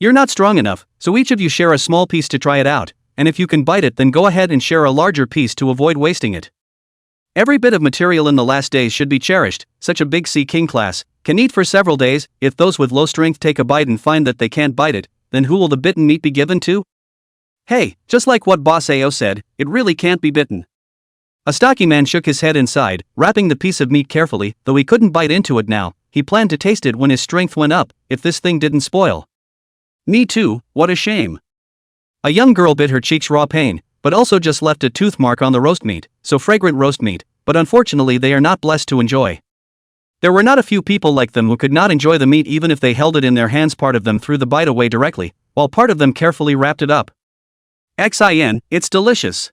You're not strong enough, so each of you share a small piece to try it out, and if you can bite it then go ahead and share a larger piece to avoid wasting it. Every bit of material in the last days should be cherished. Such a big Sea King class can eat for several days. If those with low strength take a bite and find that they can't bite it, then who will the bitten meat be given to? Hey, just like what Boss Ao said, it really can't be bitten. A stocky man shook his head inside, wrapping the piece of meat carefully. Though he couldn't bite into it now, he planned to taste it when his strength went up, if this thing didn't spoil. Me too, what a shame. A young girl bit her cheeks raw pain, but also just left a tooth mark on the roast meat, so fragrant roast meat, but unfortunately they are not blessed to enjoy. There were not a few people like them who could not enjoy the meat even if they held it in their hands. Part of them threw the bite away directly, while part of them carefully wrapped it up. Xin, it's delicious.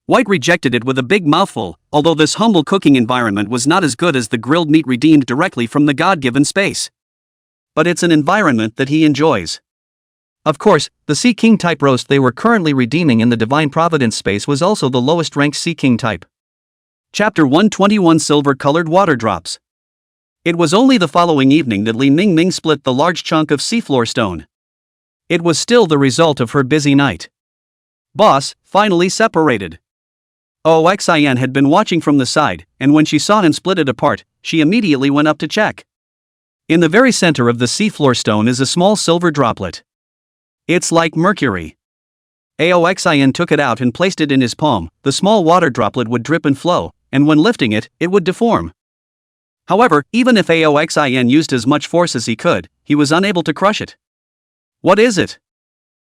White rejected it with a big mouthful, although this humble cooking environment was not as good as the grilled meat redeemed directly from the God-given space. But it's an environment that he enjoys. Of course, the Sea King type roast they were currently redeeming in the Divine Providence space was also the lowest ranked Sea King type. Chapter 121 Silver-Colored Water Drops. It was only the following evening that Li Mingming split the large chunk of seafloor stone. It was still the result of her busy night. Boss, finally separated. Xin had been watching from the side, and when she saw him split it apart, she immediately went up to check. In the very center of the seafloor stone is a small silver droplet. It's like mercury. Xin took it out and placed it in his palm. The small water droplet would drip and flow, and when lifting it, it would deform. However, even if Aoxin used as much force as he could, he was unable to crush it. What is it?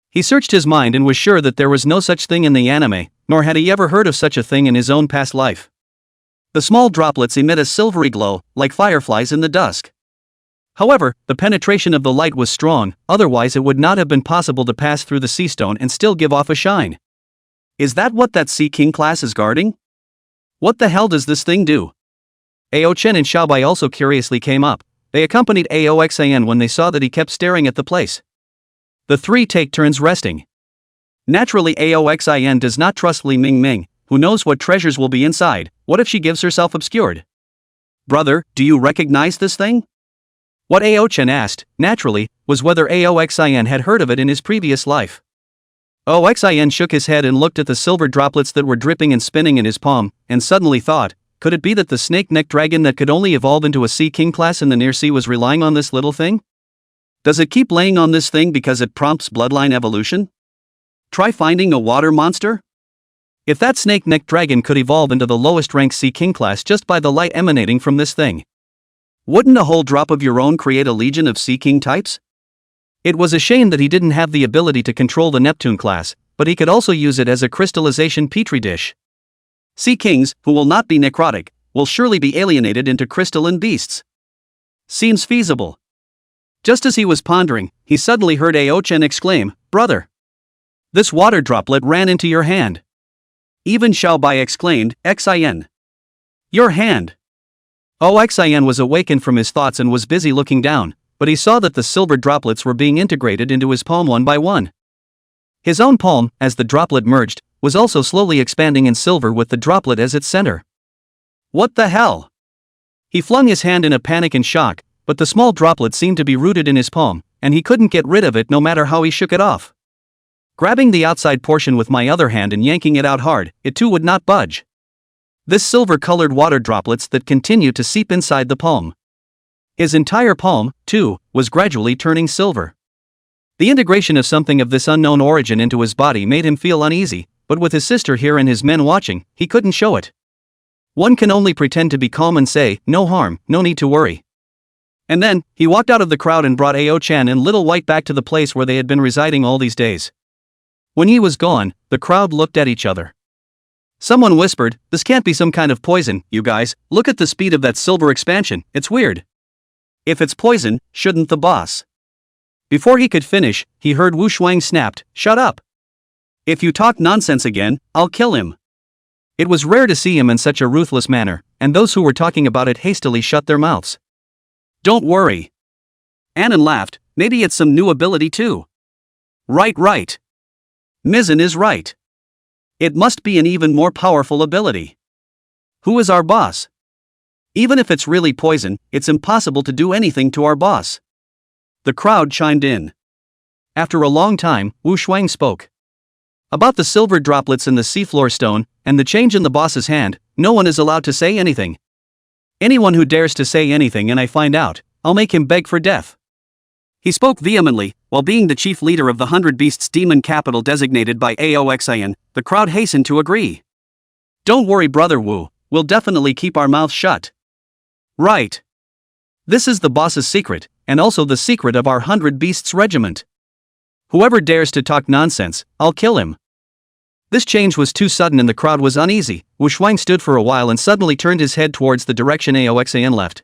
He searched his mind and was sure that there was no such thing in the anime, nor had he ever heard of such a thing in his own past life. The small droplets emit a silvery glow, like fireflies in the dusk. However, the penetration of the light was strong, otherwise it would not have been possible to pass through the sea stone and still give off a shine. Is that what that Sea King class is guarding? What the hell does this thing do? Ao Chen and Xiaobai also curiously came up. They accompanied Aoxin when they saw that he kept staring at the place. The three take turns resting. Naturally, Aoxin does not trust Li Mingming, who knows what treasures will be inside. What if she gives herself obscured? Brother, do you recognize this thing? What Ao Chen asked, naturally, was whether Aoxin had heard of it in his previous life. Oxin shook his head and looked at the silver droplets that were dripping and spinning in his palm, and suddenly thought, could it be that the snake-necked dragon that could only evolve into a Sea King class in the near sea was relying on this little thing? Does it keep laying on this thing because it prompts bloodline evolution? Try finding a water monster? If that snake-necked dragon could evolve into the lowest ranked Sea King class just by the light emanating from this thing, wouldn't a whole drop of your own create a legion of Sea King types? It was a shame that he didn't have the ability to control the Neptune class, but he could also use it as a crystallization petri dish. Sea Kings, who will not be necrotic, will surely be alienated into crystalline beasts. Seems feasible. Just as he was pondering, he suddenly heard Ao Chen exclaim, "Brother! This water droplet ran into your hand." Even Xiaobai exclaimed, "Xin! Your hand!" Xin was awakened from his thoughts and was busy looking down, but he saw that the silver droplets were being integrated into his palm one by one. His own palm, as the droplet merged, was also slowly expanding in silver with the droplet as its center. What the hell? He flung his hand in a panic and shock, but the small droplet seemed to be rooted in his palm, and he couldn't get rid of it no matter how he shook it off. Grabbing the outside portion with my other hand and yanking it out hard, it too would not budge. This silver-colored water droplets that continued to seep inside the palm. His entire palm, too, was gradually turning silver. The integration of something of this unknown origin into his body made him feel uneasy, but with his sister here and his men watching, he couldn't show it. One can only pretend to be calm and say, "No harm, no need to worry." And then, he walked out of the crowd and brought Ao Chen and Little White back to the place where they had been residing all these days. When he was gone, the crowd looked at each other. Someone whispered, "This can't be some kind of poison, you guys, look at the speed of that silver expansion, it's weird." If it's poison, shouldn't the boss? Before he could finish, he heard Wu Shuang snapped, "Shut up! If you talk nonsense again, I'll kill him." It was rare to see him in such a ruthless manner, and those who were talking about it hastily shut their mouths. "Don't worry." Annan laughed, "Maybe it's some new ability too." Right. Mizzen is right. It must be an even more powerful ability. Who is our boss? Even if it's really poison, it's impossible to do anything to our boss. The crowd chimed in. After a long time, Wu Shuang spoke. About the silver droplets in the seafloor stone, and the change in the boss's hand, no one is allowed to say anything. Anyone who dares to say anything and I find out, I'll make him beg for death. He spoke vehemently, while being the chief leader of the 100 Beasts demon capital designated by Aoxin, the crowd hastened to agree. "Don't worry, Brother Wu, we'll definitely keep our mouths shut." Right. This is the boss's secret, and also the secret of our 100 Beasts regiment. Whoever dares to talk nonsense, I'll kill him. This change was too sudden and the crowd was uneasy. Wu Shuang stood for a while and suddenly turned his head towards the direction Aoxin left.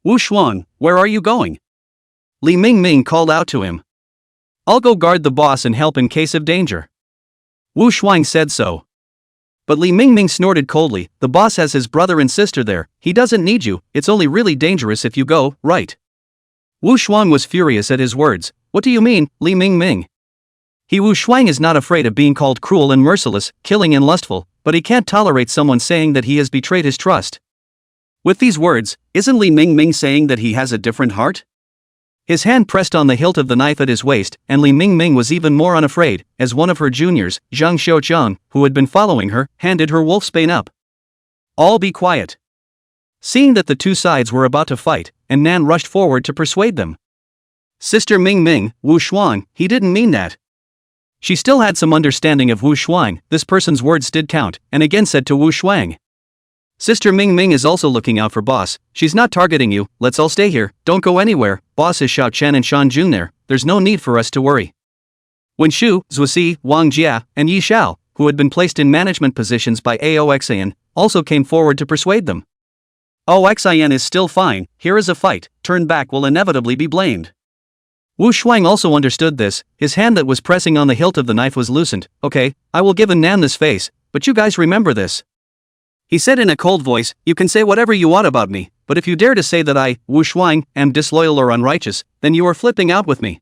"Wu Shuang, where are you going?" Li Mingming called out to him. "I'll go guard the boss and help in case of danger." Wu Shuang said so. But Li Mingming snorted coldly, "The boss has his brother and sister there, he doesn't need you, it's only really dangerous if you go, right?" Wu Shuang was furious at his words. "What do you mean, Li Mingming?" Wu Shuang is not afraid of being called cruel and merciless, killing and lustful, but he can't tolerate someone saying that he has betrayed his trust. With these words, isn't Li Mingming saying that he has a different heart? His hand pressed on the hilt of the knife at his waist, and Li Mingming was even more unafraid, as one of her juniors, Zhang Xiaoqiang, who had been following her, handed her wolfsbane up. "All be quiet." Seeing that the two sides were about to fight, and Nan rushed forward to persuade them. "Sister Mingming, Wu Shuang, he didn't mean that." She still had some understanding of Wu Shuang, this person's words did count, and again said to Wu Shuang. Sister Ming Ming is also looking out for boss. She's not targeting you, let's all stay here, don't go anywhere. Boss is Xiao Chen and Shan Jun there, there's no need for us to worry. When Xu, Zuoxi, Wang Jia, and Yi Xiao, who had been placed in management positions by Aoxian, also came forward to persuade them. Oxian is still fine, here is a fight, turn back will inevitably be blamed. Wu Shuang also understood this, his hand that was pressing on the hilt of the knife was loosened. Okay, I will give Nan this face, but you guys remember this. He said in a cold voice, you can say whatever you want about me, but if you dare to say that I, Wu Shuang, am disloyal or unrighteous, then you are flipping out with me.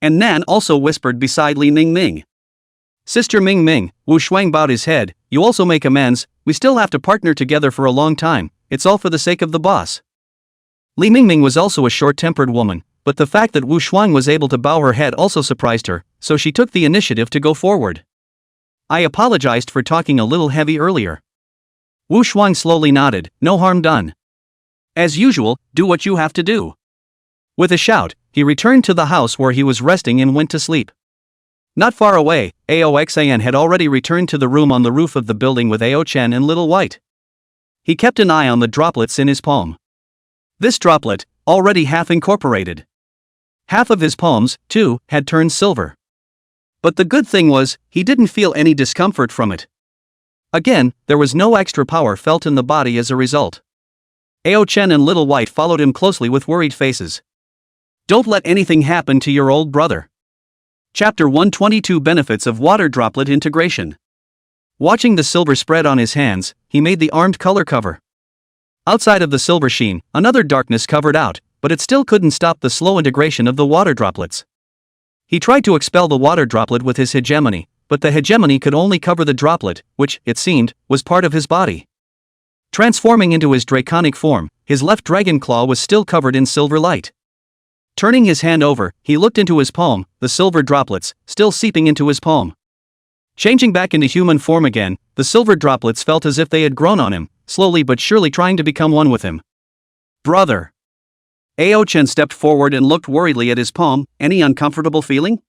And Nan also whispered beside Li Ming Ming. Sister Ming Ming, Wu Shuang bowed his head, you also make amends, we still have to partner together for a long time, it's all for the sake of the boss. Li Ming Ming was also a short-tempered woman, but the fact that Wu Shuang was able to bow her head also surprised her, so she took the initiative to go forward. I apologized for talking a little heavy earlier. Wu Shuang slowly nodded, no harm done. As usual, do what you have to do. With a shout, he returned to the house where he was resting and went to sleep. Not far away, Aoxian had already returned to the room on the roof of the building with Ao Chen and Little White. He kept an eye on the droplets in his palm. This droplet, already half incorporated. Half of his palms, too, had turned silver. But the good thing was, he didn't feel any discomfort from it. Again, there was no extra power felt in the body as a result. Ao Chen and Little White followed him closely with worried faces. Don't let anything happen to your old brother. Chapter 122 Benefits of Water Droplet Integration. Watching the silver spread on his hands, he made the armed color cover. Outside of the silver sheen, another darkness covered out, but it still couldn't stop the slow integration of the water droplets. He tried to expel the water droplet with his hegemony, but the hegemony could only cover the droplet, which, it seemed, was part of his body. Transforming into his draconic form, his left dragon claw was still covered in silver light. Turning his hand over, he looked into his palm, the silver droplets, still seeping into his palm. Changing back into human form again, the silver droplets felt as if they had grown on him, slowly but surely trying to become one with him. Brother. Ao Chen stepped forward and looked worriedly at his palm, any uncomfortable feeling?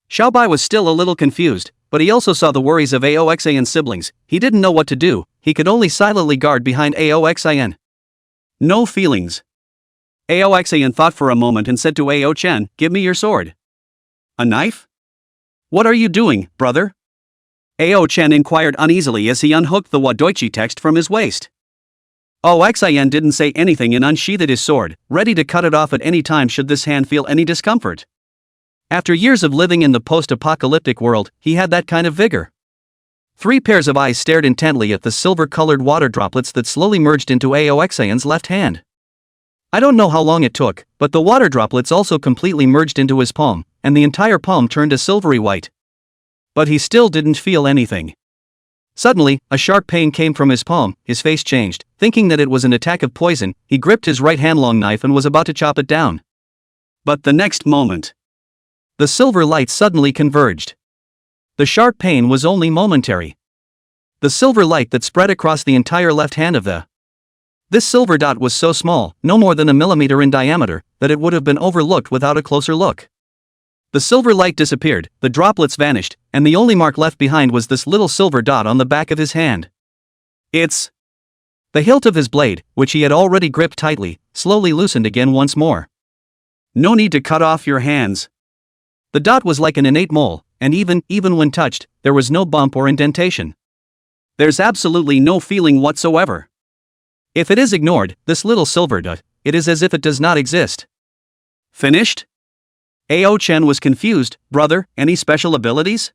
Xiaobai was still a little confused, but he also saw the worries of Aoxian's siblings. He didn't know what to do, he could only silently guard behind Aoxian. No feelings. Aoxian thought for a moment and said to Ao Chen, give me your sword. A knife? What are you doing, brother? Ao Chen inquired uneasily as he unhooked the Wadoichi text from his waist. Aoxian didn't say anything and unsheathed his sword, ready to cut it off at any time should this hand feel any discomfort. After years of living in the post-apocalyptic world, he had that kind of vigor. 3 pairs of eyes stared intently at the silver-colored water droplets that slowly merged into Aoxian's left hand. I don't know how long it took, but the water droplets also completely merged into his palm, and the entire palm turned a silvery white. But he still didn't feel anything. Suddenly, a sharp pain came from his palm, his face changed. Thinking that it was an attack of poison, he gripped his right-hand-long knife and was about to chop it down. But the next moment, the silver light suddenly converged. The sharp pain was only momentary. The silver light that spread across the entire left hand of this silver dot was so small, no more than a millimeter in diameter, that it would have been overlooked without a closer look. The silver light disappeared, the droplets vanished, and the only mark left behind was this little silver dot on the back of his hand. It's the hilt of his blade, which he had already gripped tightly, slowly loosened again once more. No need to cut off your hands. The dot was like an innate mole, and even when touched, there was no bump or indentation. There's absolutely no feeling whatsoever. If it is ignored, this little silver dot, it is as if it does not exist. Finished? Ao Chen was confused. Brother, any special abilities?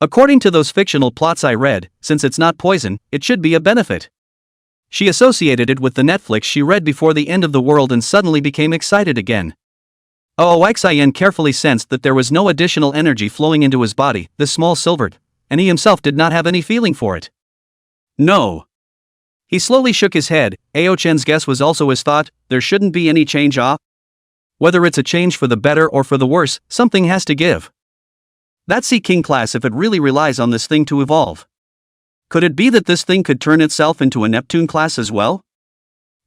According to those fictional plots I read, since it's not poison, it should be a benefit. She associated it with the Netflix she read before the end of the world and suddenly became excited again. Oxian carefully sensed that there was no additional energy flowing into his body, this small silver, and he himself did not have any feeling for it. No. He slowly shook his head. Ao Chen's guess was also his thought, there shouldn't be any change Whether it's a change for the better or for the worse, something has to give. That's Sea King class if it really relies on this thing to evolve. Could it be that this thing could turn itself into a Neptune class as well?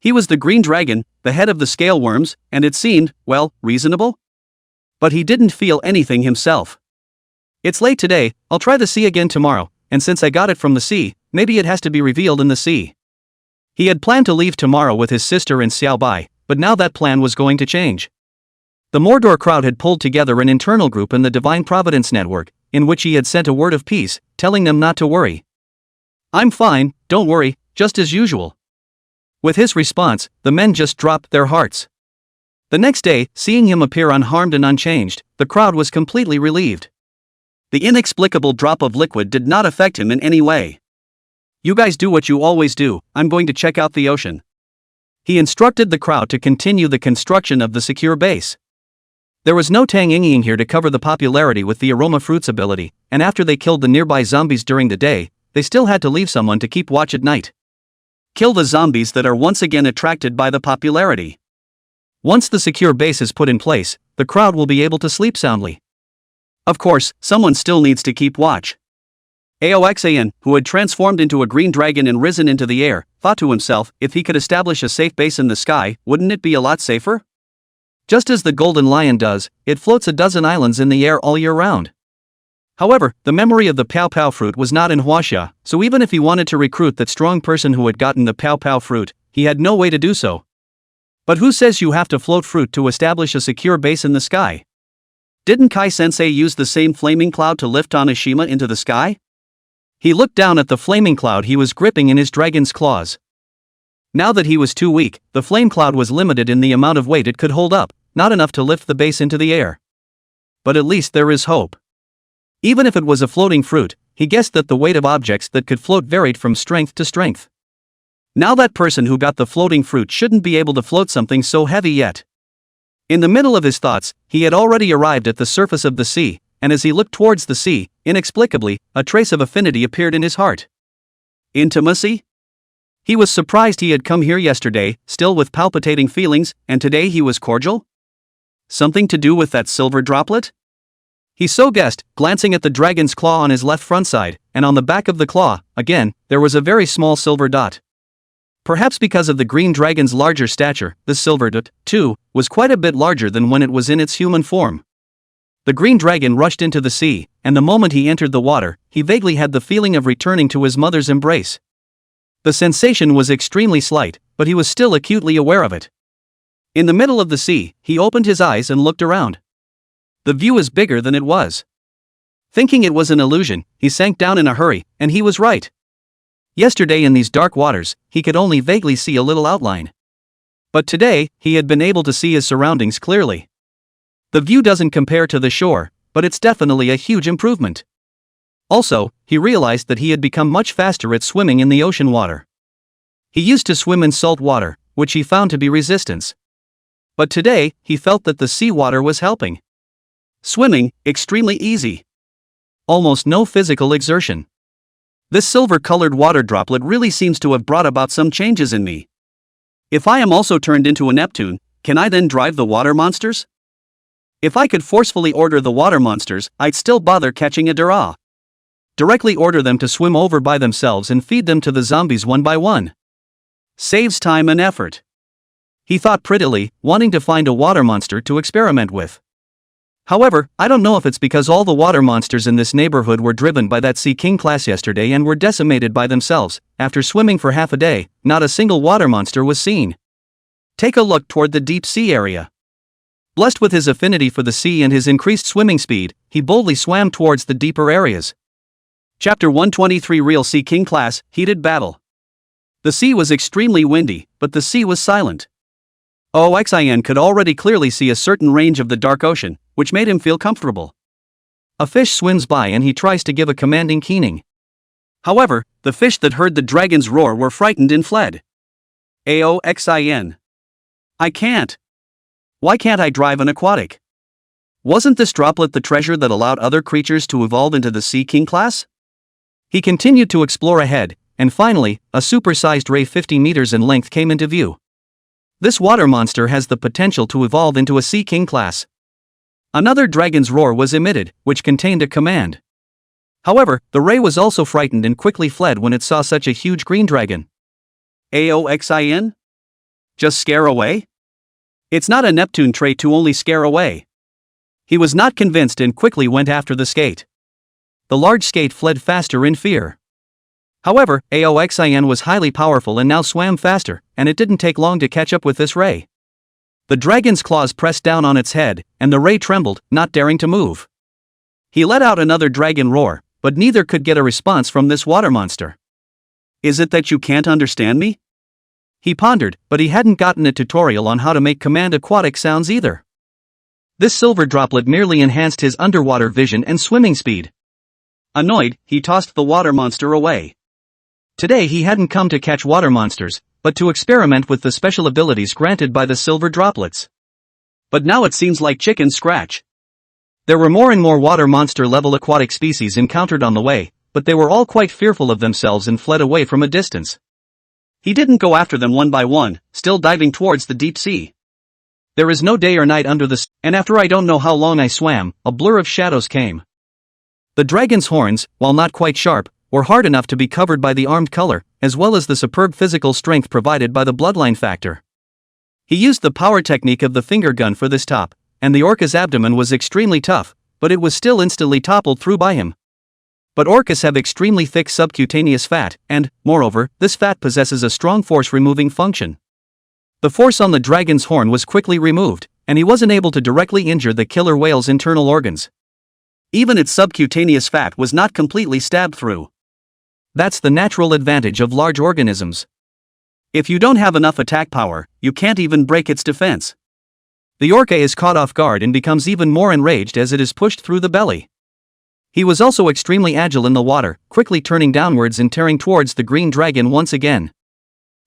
He was the green dragon, the head of the scale worms, and it seemed, well, reasonable? But he didn't feel anything himself. It's late today, I'll try the sea again tomorrow, and since I got it from the sea, maybe it has to be revealed in the sea. He had planned to leave tomorrow with his sister in Xiaobai, but now that plan was going to change. The Mordor crowd had pulled together an internal group in the Divine Providence Network, in which he had sent a word of peace, telling them not to worry. "I'm fine, don't worry, just as usual." With his response, the men just dropped their hearts. The next day, seeing him appear unharmed and unchanged, the crowd was completely relieved. The inexplicable drop of liquid did not affect him in any way. "You guys do what you always do, I'm going to check out the ocean." He instructed the crowd to continue the construction of the secure base. There was no Tang Yingying here to cover the popularity with the aroma fruits ability, and after they killed the nearby zombies during the day, they still had to leave someone to keep watch at night. Kill the zombies that are once again attracted by the popularity. Once the secure base is put in place, the crowd will be able to sleep soundly. Of course, someone still needs to keep watch. Aoxan, who had transformed into a green dragon and risen into the air, thought to himself, if he could establish a safe base in the sky, wouldn't it be a lot safer? Just as the golden lion does, it floats a dozen islands in the air all year round. However, the memory of the Pow Pow fruit was not in Huaxia, so even if he wanted to recruit that strong person who had gotten the Pow Pow fruit, he had no way to do so. But who says you have to float fruit to establish a secure base in the sky? Didn't Kai-sensei use the same flaming cloud to lift Onishima into the sky? He looked down at the flaming cloud he was gripping in his dragon's claws. Now that he was too weak, the flame cloud was limited in the amount of weight it could hold up, not enough to lift the base into the air. But at least there is hope. Even if it was a floating fruit, he guessed that the weight of objects that could float varied from strength to strength. Now that person who got the floating fruit shouldn't be able to float something so heavy yet. In the middle of his thoughts, he had already arrived at the surface of the sea, and as he looked towards the sea, inexplicably, a trace of affinity appeared in his heart. Intimacy? He was surprised he had come here yesterday, still with palpitating feelings, and today he was cordial? Something to do with that silver droplet? He so guessed, glancing at the dragon's claw on his left front side, and on the back of the claw, again, there was a very small silver dot. Perhaps because of the green dragon's larger stature, the silver dot, too, was quite a bit larger than when it was in its human form. The green dragon rushed into the sea, and the moment he entered the water, he vaguely had the feeling of returning to his mother's embrace. The sensation was extremely slight, but he was still acutely aware of it. In the middle of the sea, he opened his eyes and looked around. The view is bigger than it was. Thinking it was an illusion, he sank down in a hurry, and he was right. Yesterday in these dark waters, he could only vaguely see a little outline. But today, he had been able to see his surroundings clearly. The view doesn't compare to the shore, but it's definitely a huge improvement. Also, he realized that he had become much faster at swimming in the ocean water. He used to swim in salt water, which he found to be resistance. But today, he felt that the seawater was helping. Swimming, extremely easy. Almost no physical exertion. This silver-colored water droplet really seems to have brought about some changes in me. If I am also turned into a Neptune, can I then drive the water monsters? If I could forcefully order the water monsters, I'd still bother catching a Dara. Directly order them to swim over by themselves and feed them to the zombies one by one. Saves time and effort. He thought prettily, wanting to find a water monster to experiment with. However, I don't know if it's because all the water monsters in this neighborhood were driven by that Sea King class yesterday and were decimated by themselves. After swimming for half a day, not a single water monster was seen. Take a look toward the deep sea area. Blessed with his affinity for the sea and his increased swimming speed, he boldly swam towards the deeper areas. Chapter 123 Real Sea King Class, Heated Battle. The sea was extremely windy, but the sea was silent. Oxin could already clearly see a certain range of the dark ocean, which made him feel comfortable. A fish swims by and he tries to give a commanding keening. However, the fish that heard the dragon's roar were frightened and fled. Aoxin. I can't. Why can't I drive an aquatic? Wasn't this droplet the treasure that allowed other creatures to evolve into the Sea King class? He continued to explore ahead, and finally, a super-sized ray 50 meters in length came into view. This water monster has the potential to evolve into a Sea King class. Another dragon's roar was emitted, which contained a command. However, the ray was also frightened and quickly fled when it saw such a huge green dragon. Aoxin? Just scare away? It's not a Neptune trait to only scare away. He was not convinced and quickly went after the skate. The large skate fled faster in fear. However, Aoxin was highly powerful and now swam faster, and it didn't take long to catch up with this ray. The dragon's claws pressed down on its head, and the ray trembled, not daring to move. He let out another dragon roar, but neither could get a response from this water monster. Is it that you can't understand me? He pondered, but he hadn't gotten a tutorial on how to make command aquatic sounds either. This silver droplet merely enhanced his underwater vision and swimming speed. Annoyed, he tossed the water monster away. Today he hadn't come to catch water monsters, but to experiment with the special abilities granted by the silver droplets. But now it seems like chicken scratch. There were more and more water monster level aquatic species encountered on the way, but they were all quite fearful of themselves and fled away from a distance. He didn't go after them one by one, still diving towards the deep sea. There is no day or night under the and after I don't know how long I swam, a blur of shadows came. The dragon's horns, while not quite sharp, were hard enough to be covered by the armed color, as well as the superb physical strength provided by the bloodline factor. He used the power technique of the finger gun for this top, and the orca's abdomen was extremely tough, but it was still instantly toppled through by him. But orcas have extremely thick subcutaneous fat, and, moreover, this fat possesses a strong force-removing function. The force on the dragon's horn was quickly removed, and he wasn't able to directly injure the killer whale's internal organs. Even its subcutaneous fat was not completely stabbed through. That's the natural advantage of large organisms. If you don't have enough attack power, you can't even break its defense. The orca is caught off guard and becomes even more enraged as it is pushed through the belly. He was also extremely agile in the water, quickly turning downwards and tearing towards the green dragon once again.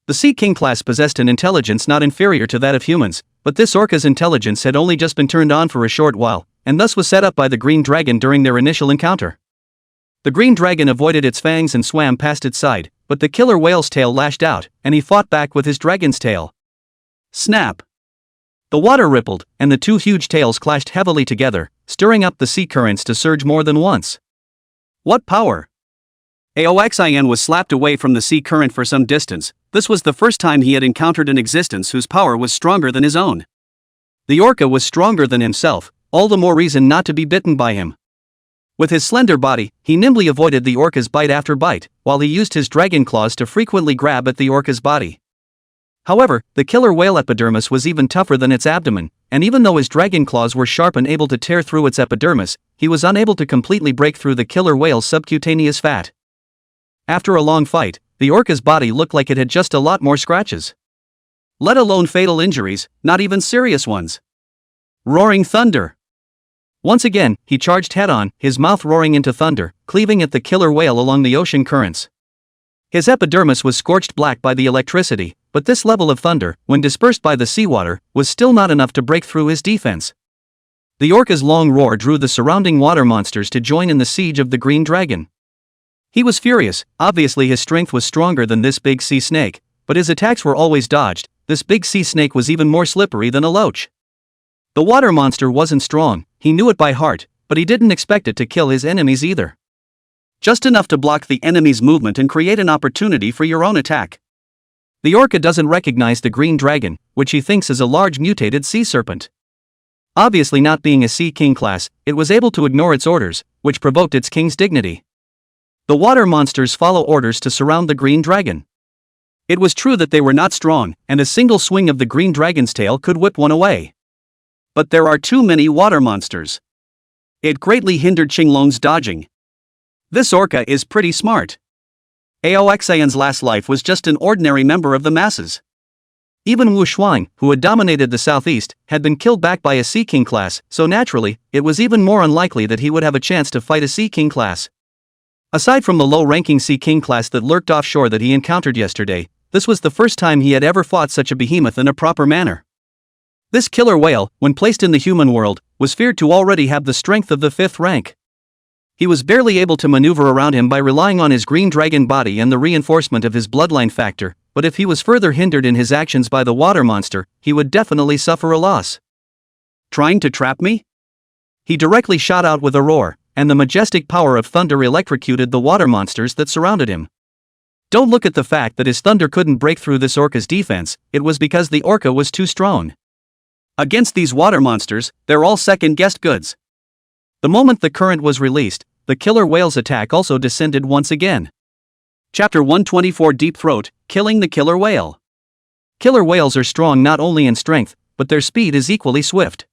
The Sea King class possessed an intelligence not inferior to that of humans, but this orca's intelligence had only just been turned on for a short while, and thus was set up by the green dragon during their initial encounter. The green dragon avoided its fangs and swam past its side, but the killer whale's tail lashed out, and he fought back with his dragon's tail. Snap! The water rippled, and the two huge tails clashed heavily together, stirring up the sea currents to surge more than once. What power! Aoxin was slapped away from the sea current for some distance. This was the first time he had encountered an existence whose power was stronger than his own. The orca was stronger than himself, all the more reason not to be bitten by him. With his slender body, he nimbly avoided the orca's bite after bite, while he used his dragon claws to frequently grab at the orca's body. However, the killer whale epidermis was even tougher than its abdomen, and even though his dragon claws were sharp and able to tear through its epidermis, he was unable to completely break through the killer whale's subcutaneous fat. After a long fight, the orca's body looked like it had just a lot more scratches. Let alone fatal injuries, not even serious ones. Roaring thunder! Once again, he charged head-on, his mouth roaring into thunder, cleaving at the killer whale along the ocean currents. His epidermis was scorched black by the electricity, but this level of thunder, when dispersed by the seawater, was still not enough to break through his defense. The orca's long roar drew the surrounding water monsters to join in the siege of the green dragon. He was furious. Obviously his strength was stronger than this big sea snake, but his attacks were always dodged. This big sea snake was even more slippery than a loach. The water monster wasn't strong, he knew it by heart, but he didn't expect it to kill his enemies either. Just enough to block the enemy's movement and create an opportunity for your own attack. The orca doesn't recognize the green dragon, which he thinks is a large mutated sea serpent. Obviously not being a Sea King class, it was able to ignore its orders, which provoked its king's dignity. The water monsters follow orders to surround the green dragon. It was true that they were not strong, and a single swing of the green dragon's tail could whip one away. But there are too many water monsters. It greatly hindered Qinglong's dodging. This orca is pretty smart. Aoxin's last life was just an ordinary member of the masses. Even Wu Shuang, who had dominated the southeast, had been killed back by a Sea King class, so naturally, it was even more unlikely that he would have a chance to fight a Sea King class. Aside from the low-ranking Sea King class that lurked offshore that he encountered yesterday, this was the first time he had ever fought such a behemoth in a proper manner. This killer whale, when placed in the human world, was feared to already have the strength of the 5th rank. He was barely able to maneuver around him by relying on his green dragon body and the reinforcement of his bloodline factor, but if he was further hindered in his actions by the water monster, he would definitely suffer a loss. Trying to trap me? He directly shot out with a roar, and the majestic power of thunder electrocuted the water monsters that surrounded him. Don't look at the fact that his thunder couldn't break through this orca's defense, it was because the orca was too strong. Against these water monsters, they're all second-guessed goods. The moment the current was released, the killer whale's attack also descended once again. Chapter 124 Deep Throat, Killing the Killer Whale. Killer whales are strong not only in strength, but their speed is equally swift.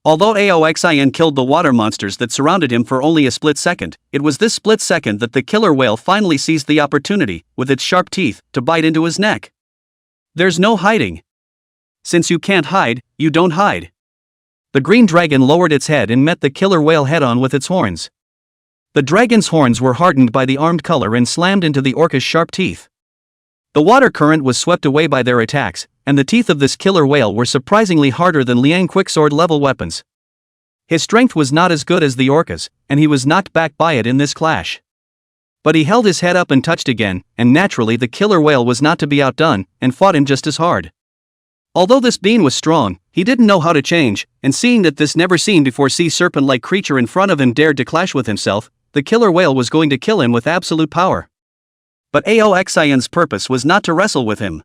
Although Aoxin killed the water monsters that surrounded him for only a split second, it was this split second that the killer whale finally seized the opportunity, with its sharp teeth, to bite into his neck. There's no hiding. Since you can't hide, you don't hide. The green dragon lowered its head and met the killer whale head-on with its horns. The dragon's horns were hardened by the armed color and slammed into the orca's sharp teeth. The water current was swept away by their attacks, and the teeth of this killer whale were surprisingly harder than Liang quicksword-level weapons. His strength was not as good as the orca's, and he was knocked back by it in this clash. But he held his head up and touched again, and naturally the killer whale was not to be outdone, and fought him just as hard. Although this being was strong, he didn't know how to change, and seeing that this never-seen-before sea serpent-like creature in front of him dared to clash with himself, the killer whale was going to kill him with absolute power. But Aoxin's purpose was not to wrestle with him.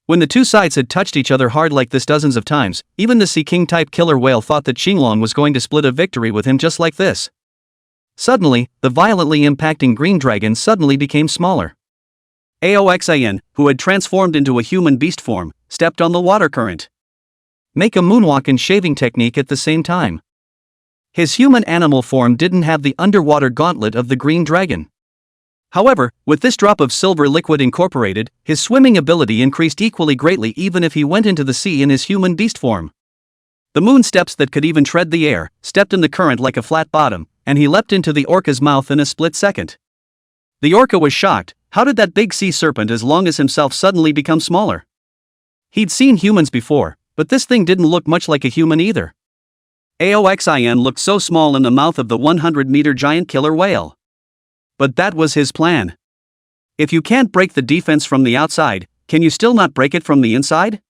When the two sides had touched each other hard like this dozens of times, even the Sea King-type killer whale thought that Xinglong was going to split a victory with him just like this. Suddenly, the violently impacting green dragon suddenly became smaller. Aoxin, who had transformed into a human beast form, stepped on the water current. Make a moonwalk and shaving technique at the same time. His human animal form didn't have the underwater gauntlet of the green dragon. However, with this drop of silver liquid incorporated, his swimming ability increased equally greatly even if he went into the sea in his human beast form. The moon steps that could even tread the air, stepped in the current like a flat bottom, and he leapt into the orca's mouth in a split second. The orca was shocked. How did that big sea serpent as long as himself suddenly become smaller? He'd seen humans before, but this thing didn't look much like a human either. Aoxin looked so small in the mouth of the 100-meter giant killer whale. But that was his plan. If you can't break the defense from the outside, can you still not break it from the inside?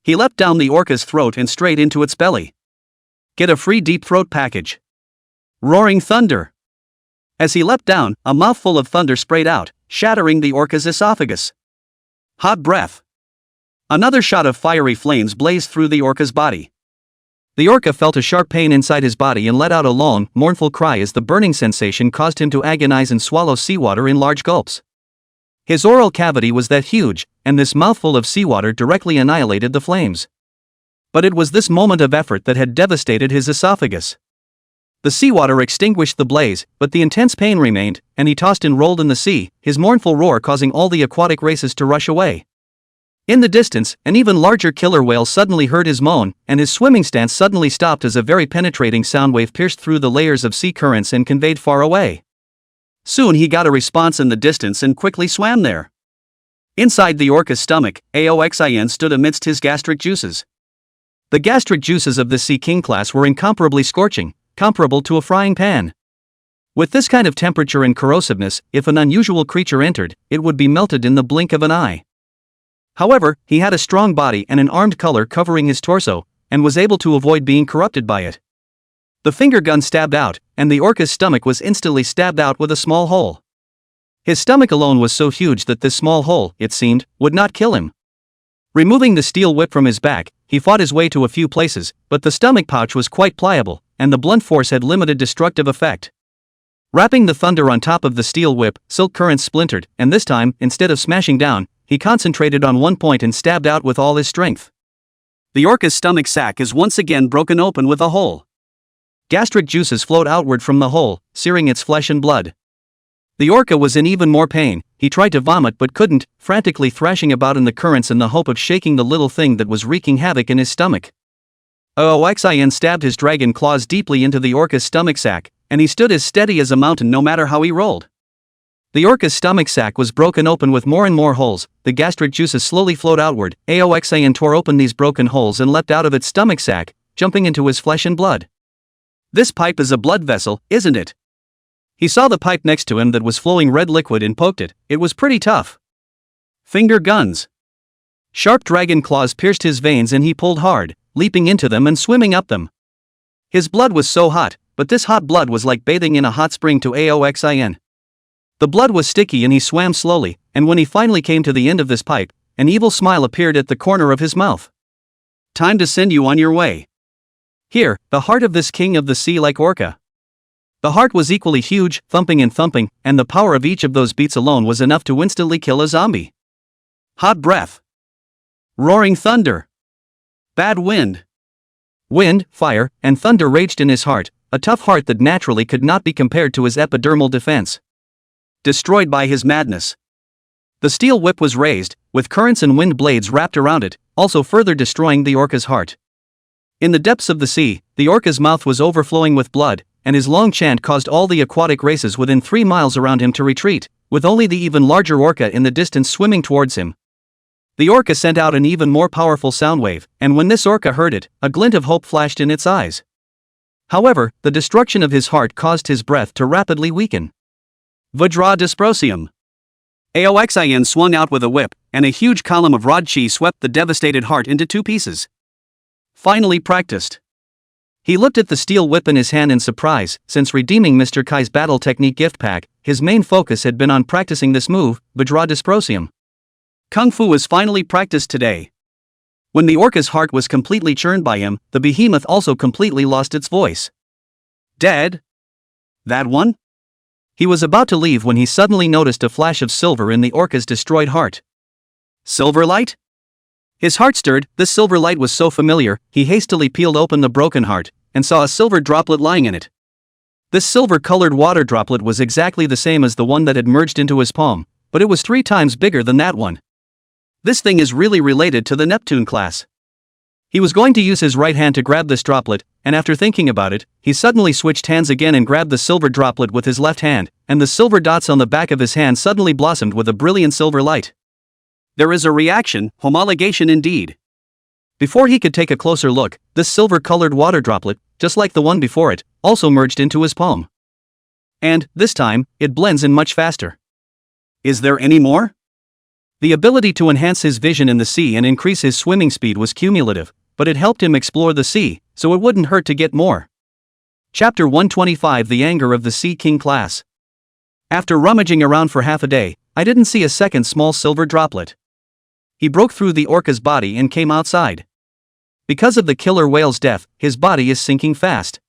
He leapt down the orca's throat and straight into its belly. Get a free deep throat package. Roaring thunder. As he leapt down, a mouthful of thunder sprayed out, shattering the orca's esophagus. Hot breath. Another shot of fiery flames blazed through the orca's body. The orca felt a sharp pain inside his body and let out a long, mournful cry as the burning sensation caused him to agonize and swallow seawater in large gulps. His oral cavity was that huge, and this mouthful of seawater directly annihilated the flames. But it was this moment of effort that had devastated his esophagus. The seawater extinguished the blaze, but the intense pain remained, and he tossed and rolled in the sea, his mournful roar causing all the aquatic races to rush away. In the distance, an even larger killer whale suddenly heard his moan, and his swimming stance suddenly stopped as a very penetrating sound wave pierced through the layers of sea currents and conveyed far away. Soon he got a response in the distance and quickly swam there. Inside the orca's stomach, Aoxin stood amidst his gastric juices. The gastric juices of the Sea King class were incomparably scorching, comparable to a frying pan. With this kind of temperature and corrosiveness, if an unusual creature entered, it would be melted in the blink of an eye. However, he had a strong body and an armed color covering his torso, and was able to avoid being corrupted by it. The finger gun stabbed out, and the orca's stomach was instantly stabbed out with a small hole. His stomach alone was so huge that this small hole, it seemed, would not kill him. Removing the steel whip from his back, he fought his way to a few places, but the stomach pouch was quite pliable, and the blunt force had limited destructive effect. Wrapping the thunder on top of the steel whip, silk currents splintered, and this time, instead of smashing down, he concentrated on one point and stabbed out with all his strength. The orca's stomach sac is once again broken open with a hole. Gastric juices flowed outward from the hole, searing its flesh and blood. The orca was in even more pain. He tried to vomit but couldn't, frantically thrashing about in the currents in the hope of shaking the little thing that was wreaking havoc in his stomach. Aoxin stabbed his dragon claws deeply into the orca's stomach sac, and he stood as steady as a mountain no matter how he rolled. The orca's stomach sac was broken open with more and more holes. The gastric juices slowly flowed outward. Aoxin tore open these broken holes and leapt out of its stomach sac, jumping into his flesh and blood. This pipe is a blood vessel, isn't it? He saw the pipe next to him that was flowing red liquid and poked it. It was pretty tough. Finger guns. Sharp dragon claws pierced his veins and he pulled hard, leaping into them and swimming up them. His blood was so hot, but this hot blood was like bathing in a hot spring to Aoxin. The blood was sticky and he swam slowly, and when he finally came to the end of this pipe, an evil smile appeared at the corner of his mouth. Time to send you on your way. Here, the heart of this king of the sea like orca. The heart was equally huge, thumping and thumping, and the power of each of those beats alone was enough to instantly kill a zombie. Hot breath. Roaring thunder. Bad wind. Wind, fire, and thunder raged in his heart, a tough heart that naturally could not be compared to his epidermal defense. Destroyed by his madness. The steel whip was raised, with currents and wind blades wrapped around it, also further destroying the orca's heart. In the depths of the sea, the orca's mouth was overflowing with blood, and his long chant caused all the aquatic races within 3 miles around him to retreat, with only the even larger orca in the distance swimming towards him. The orca sent out an even more powerful sound wave, and when this orca heard it, a glint of hope flashed in its eyes. However, the destruction of his heart caused his breath to rapidly weaken. Vajra Dysprosium. Aoxin swung out with a whip, and a huge column of rod chi swept the devastated heart into 2 pieces. Finally practiced. He looked at the steel whip in his hand in surprise. Since redeeming Mr. Kai's battle technique gift pack, his main focus had been on practicing this move, Vajra Dysprosium. Kung Fu was finally practiced today. When the orca's heart was completely churned by him, the behemoth also completely lost its voice. Dead? That one? He was about to leave when he suddenly noticed a flash of silver in the orca's destroyed heart. Silver light? His heart stirred. This silver light was so familiar, he hastily peeled open the broken heart, and saw a silver droplet lying in it. This silver-colored water droplet was exactly the same as the one that had merged into his palm, but it was 3 times bigger than that one. This thing is really related to the Neptune class. He was going to use his right hand to grab this droplet, and after thinking about it, he suddenly switched hands again and grabbed the silver droplet with his left hand, and the silver dots on the back of his hand suddenly blossomed with a brilliant silver light. There is a reaction, homologation indeed. Before he could take a closer look, this silver-colored water droplet, just like the one before it, also merged into his palm. And, this time, it blends in much faster. Is there any more? The ability to enhance his vision in the sea and increase his swimming speed was cumulative, but it helped him explore the sea, so it wouldn't hurt to get more. Chapter 125 The Anger of the Sea King Class. After rummaging around for half a day, I didn't see a second small silver droplet. He broke through the orca's body and came outside. Because of the killer whale's death, his body is sinking fast.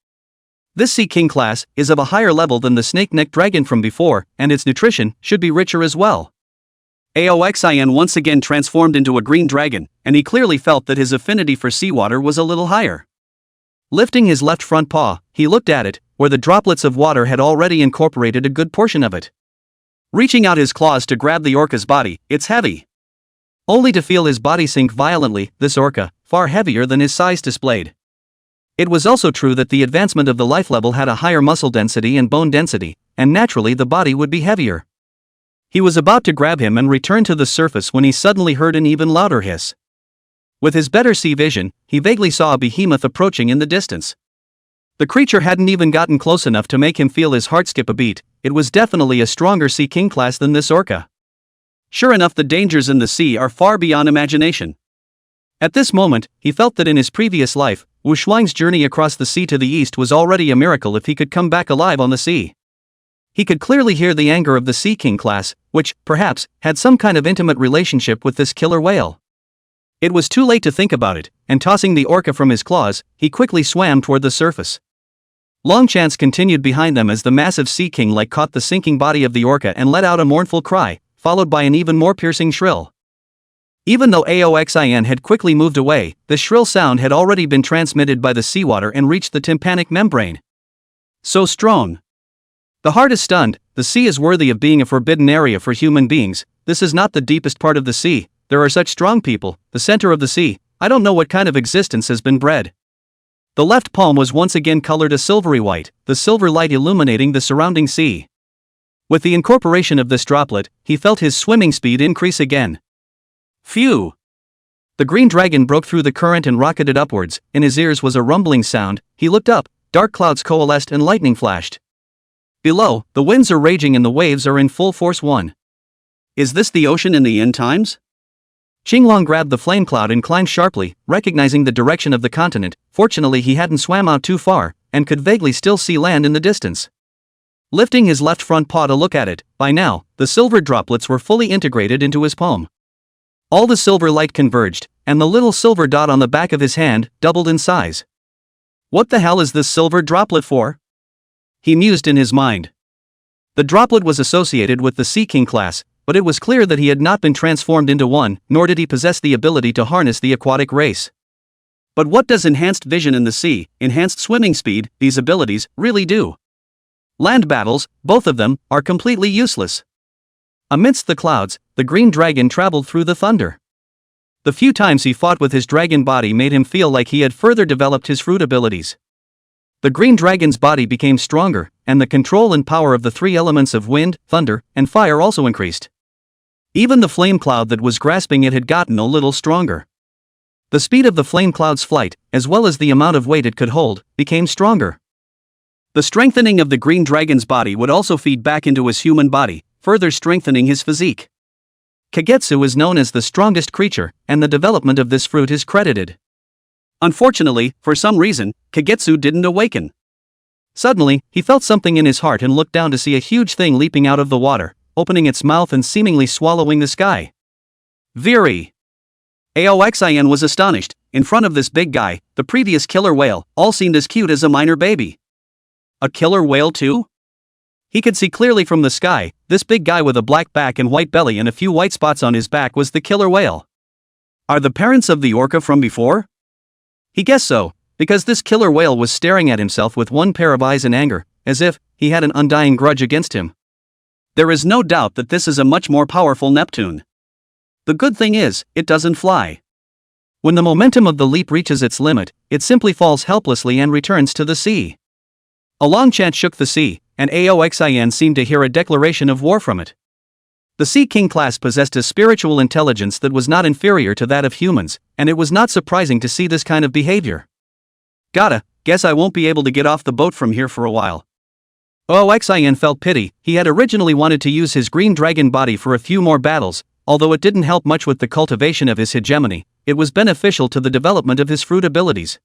This Sea King class is of a higher level than the snake-necked dragon from before, and its nutrition should be richer as well. Aoxin once again transformed into a green dragon, and he clearly felt that his affinity for seawater was a little higher. Lifting his left front paw, he looked at it, where the droplets of water had already incorporated a good portion of it. Reaching out his claws to grab the orca's body, it's heavy. Only to feel his body sink violently, this orca, far heavier than his size displayed. It was also true that the advancement of the life level had a higher muscle density and bone density, and naturally the body would be heavier. He was about to grab him and return to the surface when he suddenly heard an even louder hiss. With his better sea vision, he vaguely saw a behemoth approaching in the distance. The creature hadn't even gotten close enough to make him feel his heart skip a beat. It was definitely a stronger Sea King class than this orca. Sure enough, the dangers in the sea are far beyond imagination. At this moment, he felt that in his previous life, Wu Shuang's journey across the sea to the east was already a miracle if he could come back alive on the sea. He could clearly hear the anger of the Sea King class, which, perhaps, had some kind of intimate relationship with this killer whale. It was too late to think about it, and tossing the orca from his claws, he quickly swam toward the surface. Longchance continued behind them as the massive Sea King caught the sinking body of the orca and let out a mournful cry, followed by an even more piercing shrill. Even though Aoxin had quickly moved away, the shrill sound had already been transmitted by the seawater and reached the tympanic membrane. So strong. The heart is stunned. The sea is worthy of being a forbidden area for human beings. This is not the deepest part of the sea. There are such strong people. The center of the sea. I don't know what kind of existence has been bred. The left palm was once again colored a silvery white, the silver light illuminating the surrounding sea. With the incorporation of this droplet, he felt his swimming speed increase again. Phew! The green dragon broke through the current and rocketed upwards. In his ears was a rumbling sound. He looked up. Dark clouds coalesced and lightning flashed. Below, the winds are raging and the waves are in full force. Is this the ocean in the end times? Qinglong grabbed the flame cloud and climbed sharply, recognizing the direction of the continent. Fortunately, he hadn't swam out too far, and could vaguely still see land in the distance. Lifting his left front paw to look at it, by now, the silver droplets were fully integrated into his palm. All the silver light converged, and the little silver dot on the back of his hand doubled in size. What the hell is this silver droplet for? he mused in his mind. The droplet was associated with the Sea King class, but it was clear that he had not been transformed into one, nor did he possess the ability to harness the aquatic race. But what does enhanced vision in the sea, enhanced swimming speed, these abilities, really do? Land battles, both of them, are completely useless. Amidst the clouds, the green dragon traveled through the thunder. The few times he fought with his dragon body made him feel like he had further developed his fruit abilities. The green dragon's body became stronger, and the control and power of the three elements of wind, thunder, and fire also increased. Even the flame cloud that was grasping it had gotten a little stronger. The speed of the flame cloud's flight, as well as the amount of weight it could hold, became stronger. The strengthening of the green dragon's body would also feed back into his human body, further strengthening his physique. Kagetsu is known as the strongest creature, and the development of this fruit is credited. Unfortunately, for some reason, Kagetsu didn't awaken. Suddenly, he felt something in his heart and looked down to see a huge thing leaping out of the water, opening its mouth and seemingly swallowing the sky. Veery! Aoxin was astonished. In front of this big guy, the previous killer whale, all seemed as cute as a minor baby. A killer whale too? He could see clearly from the sky, this big guy with a black back and white belly and a few white spots on his back was the killer whale. Are the parents of the orca from before? He guessed so, because this killer whale was staring at himself with one pair of eyes in anger, as if he had an undying grudge against him. There is no doubt that this is a much more powerful Neptune. The good thing is, it doesn't fly. When the momentum of the leap reaches its limit, it simply falls helplessly and returns to the sea. A long chant shook the sea, and Aoxin seemed to hear a declaration of war from it. The Sea King class possessed a spiritual intelligence that was not inferior to that of humans, and it was not surprising to see this kind of behavior. Guess I won't be able to get off the boat from here for a while. Aoxin felt pity. He had originally wanted to use his green dragon body for a few more battles, although it didn't help much with the cultivation of his hegemony, it was beneficial to the development of his fruit abilities.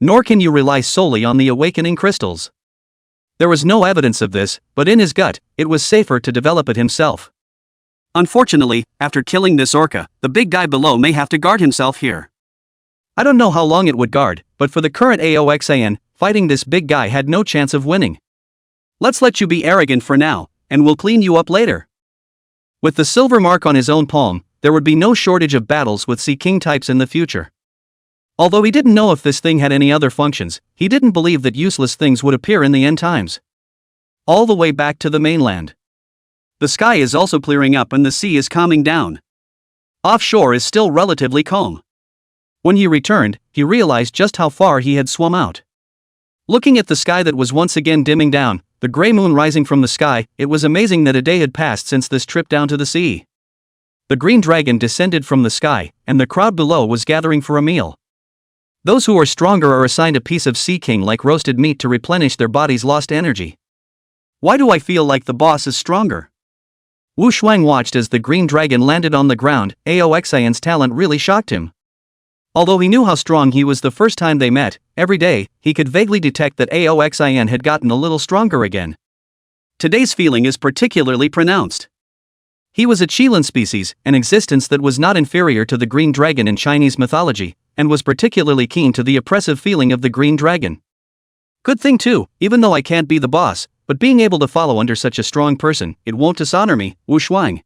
Nor can you rely solely on the awakening crystals. There was no evidence of this, but in his gut, it was safer to develop it himself. Unfortunately, after killing this orca, the big guy below may have to guard himself here. I don't know how long it would guard, but for the current Aoxin, fighting this big guy had no chance of winning. Let's let you be arrogant for now, and we'll clean you up later. With the silver mark on his own palm, there would be no shortage of battles with Sea King types in the future. Although he didn't know if this thing had any other functions, he didn't believe that useless things would appear in the end times. All the way back to the mainland. The sky is also clearing up and the sea is calming down. Offshore is still relatively calm. When he returned, he realized just how far he had swum out. Looking at the sky that was once again dimming down, the gray moon rising from the sky, it was amazing that a day had passed since this trip down to the sea. The green dragon descended from the sky, and the crowd below was gathering for a meal. Those who are stronger are assigned a piece of Sea King like roasted meat to replenish their body's lost energy. Why do I feel like the boss is stronger? Wu Shuang watched as the green dragon landed on the ground. Aoxin's talent really shocked him. Although he knew how strong he was the first time they met, every day, he could vaguely detect that Aoxin had gotten a little stronger again. Today's feeling is particularly pronounced. He was a Qilin species, an existence that was not inferior to the green dragon in Chinese mythology, and was particularly keen to the oppressive feeling of the green dragon. Good thing too, even though I can't be the boss, but being able to follow under such a strong person, it won't dishonor me, Wu Shuang.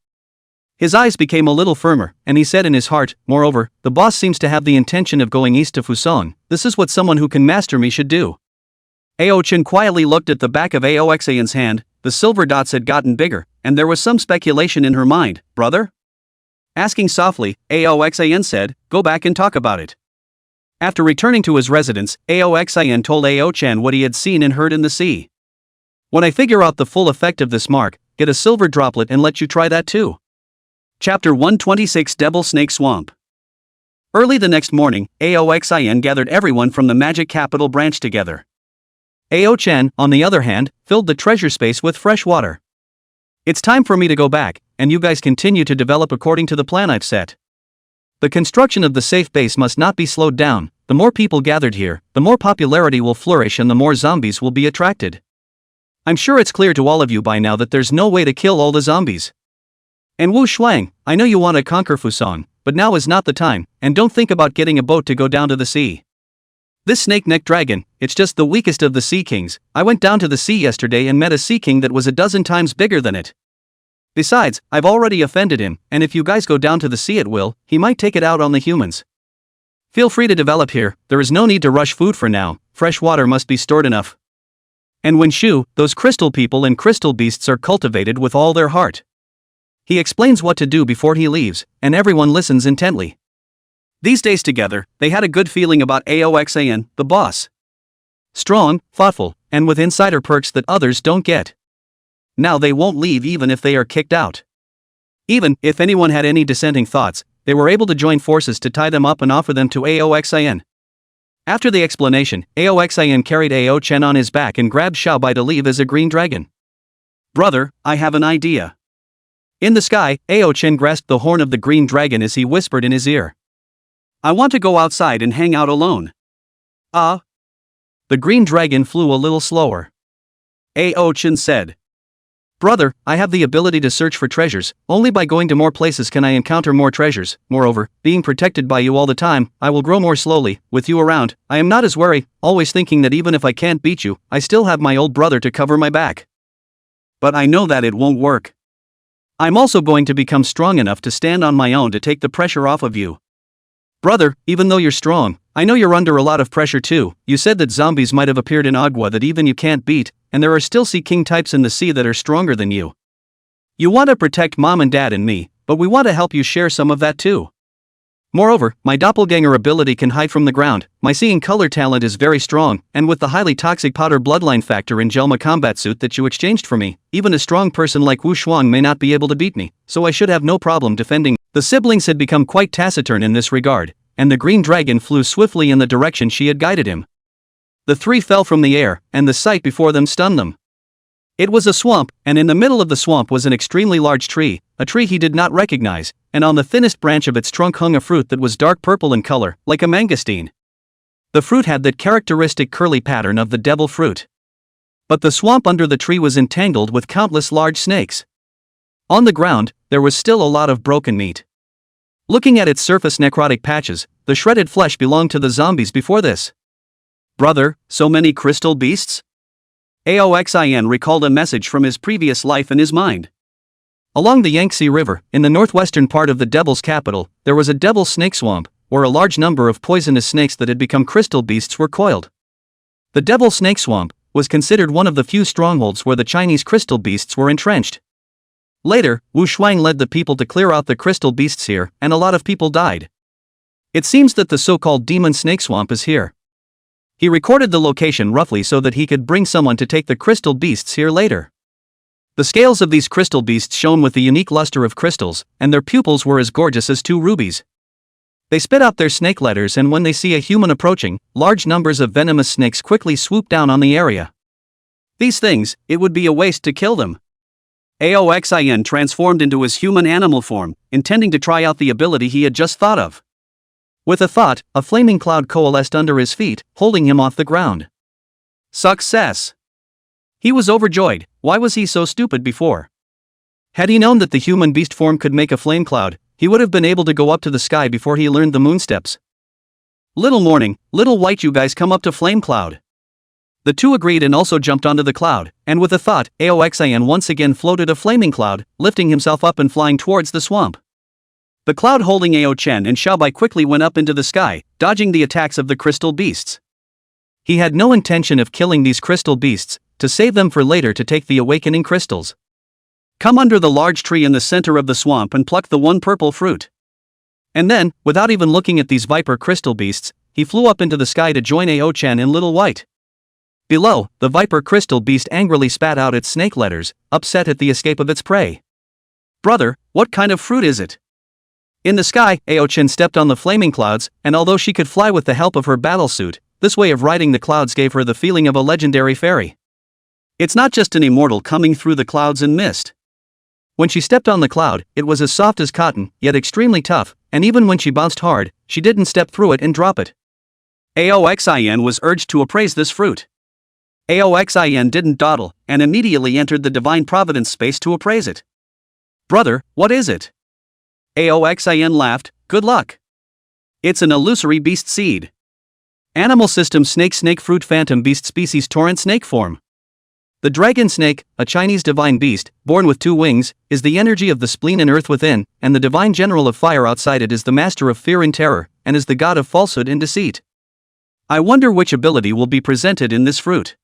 His eyes became a little firmer, and he said in his heart, moreover, the boss seems to have the intention of going east to Fuson. This is what someone who can master me should do. Ao Chen quietly looked at the back of Aoxin's hand. The silver dots had gotten bigger, and there was some speculation in her mind. Brother? Asking softly, Aoxin said, go back and talk about it. After returning to his residence, Aoxin told Ao Chen what he had seen and heard in the sea. When I figure out the full effect of this mark, get a silver droplet and let you try that too. Chapter 126 Devil Snake Swamp. Early the next morning, Aoxin gathered everyone from the magic capital branch together. Ao Chen, on the other hand, filled the treasure space with fresh water. It's time for me to go back, and you guys continue to develop according to the plan I've set. The construction of the safe base must not be slowed down. The more people gathered here, the more popularity will flourish and the more zombies will be attracted. I'm sure it's clear to all of you by now that there's no way to kill all the zombies. And Wu Shuang, I know you want to conquer Fuson, but now is not the time, and don't think about getting a boat to go down to the sea. This snake-necked dragon, it's just the weakest of the sea kings. I went down to the sea yesterday and met a sea king that was a dozen times bigger than it. Besides, I've already offended him, and if you guys go down to the sea at will, he might take it out on the humans. Feel free to develop here, there is no need to rush food for now, fresh water must be stored enough. And when those crystal people and crystal beasts are cultivated with all their heart. He explains what to do before he leaves, and everyone listens intently. These days together, they had a good feeling about Aoxan, the boss. Strong, thoughtful, and with insider perks that others don't get. Now they won't leave even if they are kicked out. Even if anyone had any dissenting thoughts, they were able to join forces to tie them up and offer them to Aoxan. After the explanation, Aoxan carried Ao Chen on his back and grabbed Xiaobai to leave as a green dragon. Brother, I have an idea. In the sky, Ao Chen grasped the horn of the green dragon as he whispered in his ear. I want to go outside and hang out alone. Ah. The green dragon flew a little slower. Ao Chen said. Brother, I have the ability to search for treasures, only by going to more places can I encounter more treasures. Moreover, being protected by you all the time, I will grow more slowly. With you around, I am not as wary, always thinking that even if I can't beat you, I still have my old brother to cover my back. But I know that it won't work. I'm also going to become strong enough to stand on my own to take the pressure off of you. Brother, even though you're strong, I know you're under a lot of pressure too. You said that zombies might have appeared in Agua that even you can't beat, and there are still sea king types in the sea that are stronger than you. You want to protect mom and dad and me, but we want to help you share some of that too. Moreover, my doppelganger ability can hide from the ground, my seeing color talent is very strong, and with the highly toxic powder bloodline factor in Jelma combat suit that you exchanged for me, even a strong person like Wu Shuang may not be able to beat me, so I should have no problem defending. The siblings had become quite taciturn in this regard, and the green dragon flew swiftly in the direction she had guided him. The three fell from the air, and the sight before them stunned them. It was a swamp, and in the middle of the swamp was an extremely large tree, a tree he did not recognize, and on the thinnest branch of its trunk hung a fruit that was dark purple in color, like a mangosteen. The fruit had that characteristic curly pattern of the devil fruit. But the swamp under the tree was entangled with countless large snakes. On the ground, there was still a lot of broken meat. Looking at its surface necrotic patches, the shredded flesh belonged to the zombies before this. Brother, so many crystal beasts? Aoxin recalled a message from his previous life in his mind. Along the Yangtze River, in the northwestern part of the Devil's capital, there was a devil snake swamp, where a large number of poisonous snakes that had become crystal beasts were coiled. The Devil Snake Swamp was considered one of the few strongholds where the Chinese crystal beasts were entrenched. Later, Wu Shuang led the people to clear out the crystal beasts here, and a lot of people died. It seems that the so-called Demon Snake Swamp is here. He recorded the location roughly so that he could bring someone to take the crystal beasts here later. The scales of these crystal beasts shone with the unique luster of crystals, and their pupils were as gorgeous as two rubies. They spit out their snake letters, and when they see a human approaching, large numbers of venomous snakes quickly swoop down on the area. These things, it would be a waste to kill them. Aoxin transformed into his human animal form, intending to try out the ability he had just thought of. With a thought, a flaming cloud coalesced under his feet, holding him off the ground. Success! He was overjoyed. Why was he so stupid before? Had he known that the human beast form could make a flame cloud, he would have been able to go up to the sky before he learned the moon steps. Little morning, little white, you guys come up to flame cloud. The two agreed and also jumped onto the cloud, and with a thought, Aoxin once again floated a flaming cloud, lifting himself up and flying towards the swamp. The cloud holding Ao Chen and Xiaobai quickly went up into the sky, dodging the attacks of the crystal beasts. He had no intention of killing these crystal beasts, to save them for later to take the awakening crystals. Come under the large tree in the center of the swamp and pluck the one purple fruit. And then, without even looking at these viper crystal beasts, he flew up into the sky to join Ao Chen in Little White. Below, the viper crystal beast angrily spat out its snake letters, upset at the escape of its prey. Brother, what kind of fruit is it? In the sky, Ao Chen stepped on the flaming clouds, and although she could fly with the help of her battle suit, this way of riding the clouds gave her the feeling of a legendary fairy. It's not just an immortal coming through the clouds and mist. When she stepped on the cloud, it was as soft as cotton, yet extremely tough, and even when she bounced hard, she didn't step through it and drop it. Aoxin was urged to appraise this fruit. Aoxin didn't dawdle, and immediately entered the divine providence space to appraise it. Brother, what is it? Aoxin laughed, good luck. It's an illusory beast seed. Animal System Snake Fruit Phantom Beast Species Torrent Snake Form. The dragon snake, a Chinese divine beast, born with 2 wings, is the energy of the spleen and earth within, and the divine general of fire outside it is the master of fear and terror, and is the god of falsehood and deceit. I wonder which ability will be presented in this fruit.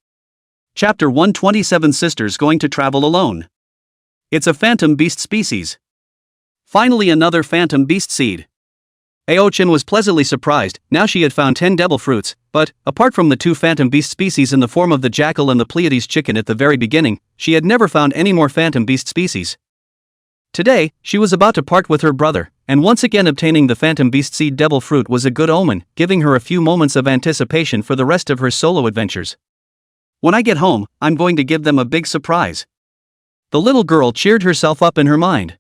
Chapter 127 Sisters Going to Travel Alone. It's a phantom beast species. Finally another phantom beast seed. Ao-chan was pleasantly surprised. Now she had found 10 devil fruits, but, apart from the 2 phantom beast species in the form of the jackal and the Pleiades chicken at the very beginning, she had never found any more phantom beast species. Today, she was about to part with her brother, and once again obtaining the phantom beast seed devil fruit was a good omen, giving her a few moments of anticipation for the rest of her solo adventures. When I get home, I'm going to give them a big surprise. The little girl cheered herself up in her mind.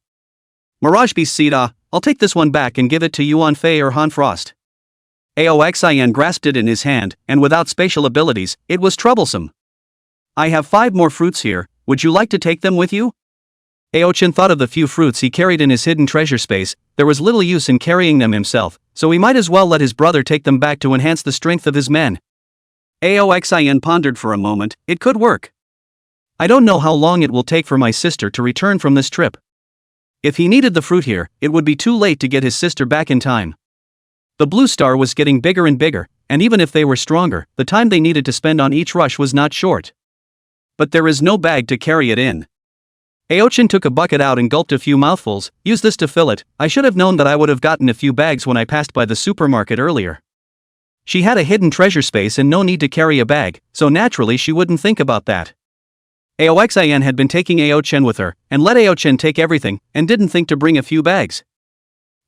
Mirage Beast Seed, I'll take this one back and give it to Yuan Fei or Han Frost. Aoxian grasped it in his hand, and without spatial abilities, it was troublesome. I have 5 more fruits here, would you like to take them with you? Ao-chan thought of the few fruits he carried in his hidden treasure space. There was little use in carrying them himself, so he might as well let his brother take them back to enhance the strength of his men. Aoxian pondered for a moment. It could work. I don't know how long it will take for my sister to return from this trip. If he needed the fruit here, it would be too late to get his sister back in time. The blue star was getting bigger and bigger, and even if they were stronger, the time they needed to spend on each rush was not short. But there is no bag to carry it in. Ao-chan took a bucket out and gulped a few mouthfuls. Use this to fill it. I should have known that I would have gotten a few bags when I passed by the supermarket earlier. She had a hidden treasure space and no need to carry a bag, so naturally she wouldn't think about that. Aoxian had been taking Ao-chan with her, and let Ao-chan take everything, and didn't think to bring a few bags.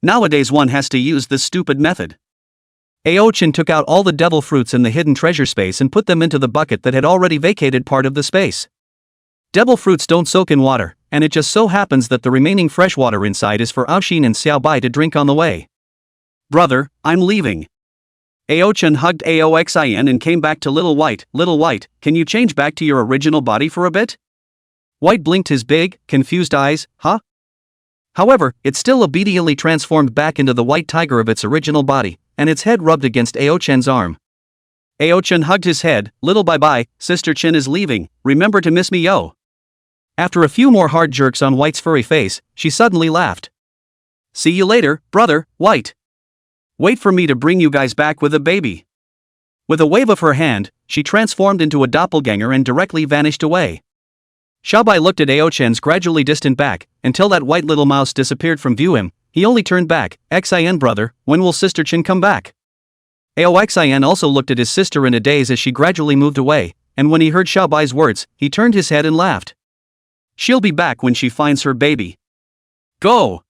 Nowadays one has to use this stupid method. Ao-chan took out all the devil fruits in the hidden treasure space and put them into the bucket that had already vacated part of the space. Devil fruits don't soak in water, and it just so happens that the remaining fresh water inside is for Aoxin and Xiaobai to drink on the way. Brother, I'm leaving. Ao-chan hugged Aoxian and came back to Little White. Little White, can you change back to your original body for a bit? White blinked his big, confused eyes. Huh? However, it still obediently transformed back into the white tiger of its original body, and its head rubbed against Ao-chan's arm. Ao-chan hugged his head. Little bye-bye, Sister Chin is leaving, remember to miss me yo. After a few more hard jerks on White's furry face, she suddenly laughed. See you later, brother, White. Wait for me to bring you guys back with a baby. With a wave of her hand, she transformed into a doppelganger and directly vanished away. Xiaobai looked at Ao-chan's gradually distant back, until that white little mouse disappeared from view. He only turned back. Xian brother, when will Sister Chin come back? Aoxian also looked at his sister in a daze as she gradually moved away, and when he heard Xiaobai's words, he turned his head and laughed. She'll be back when she finds her baby. Go!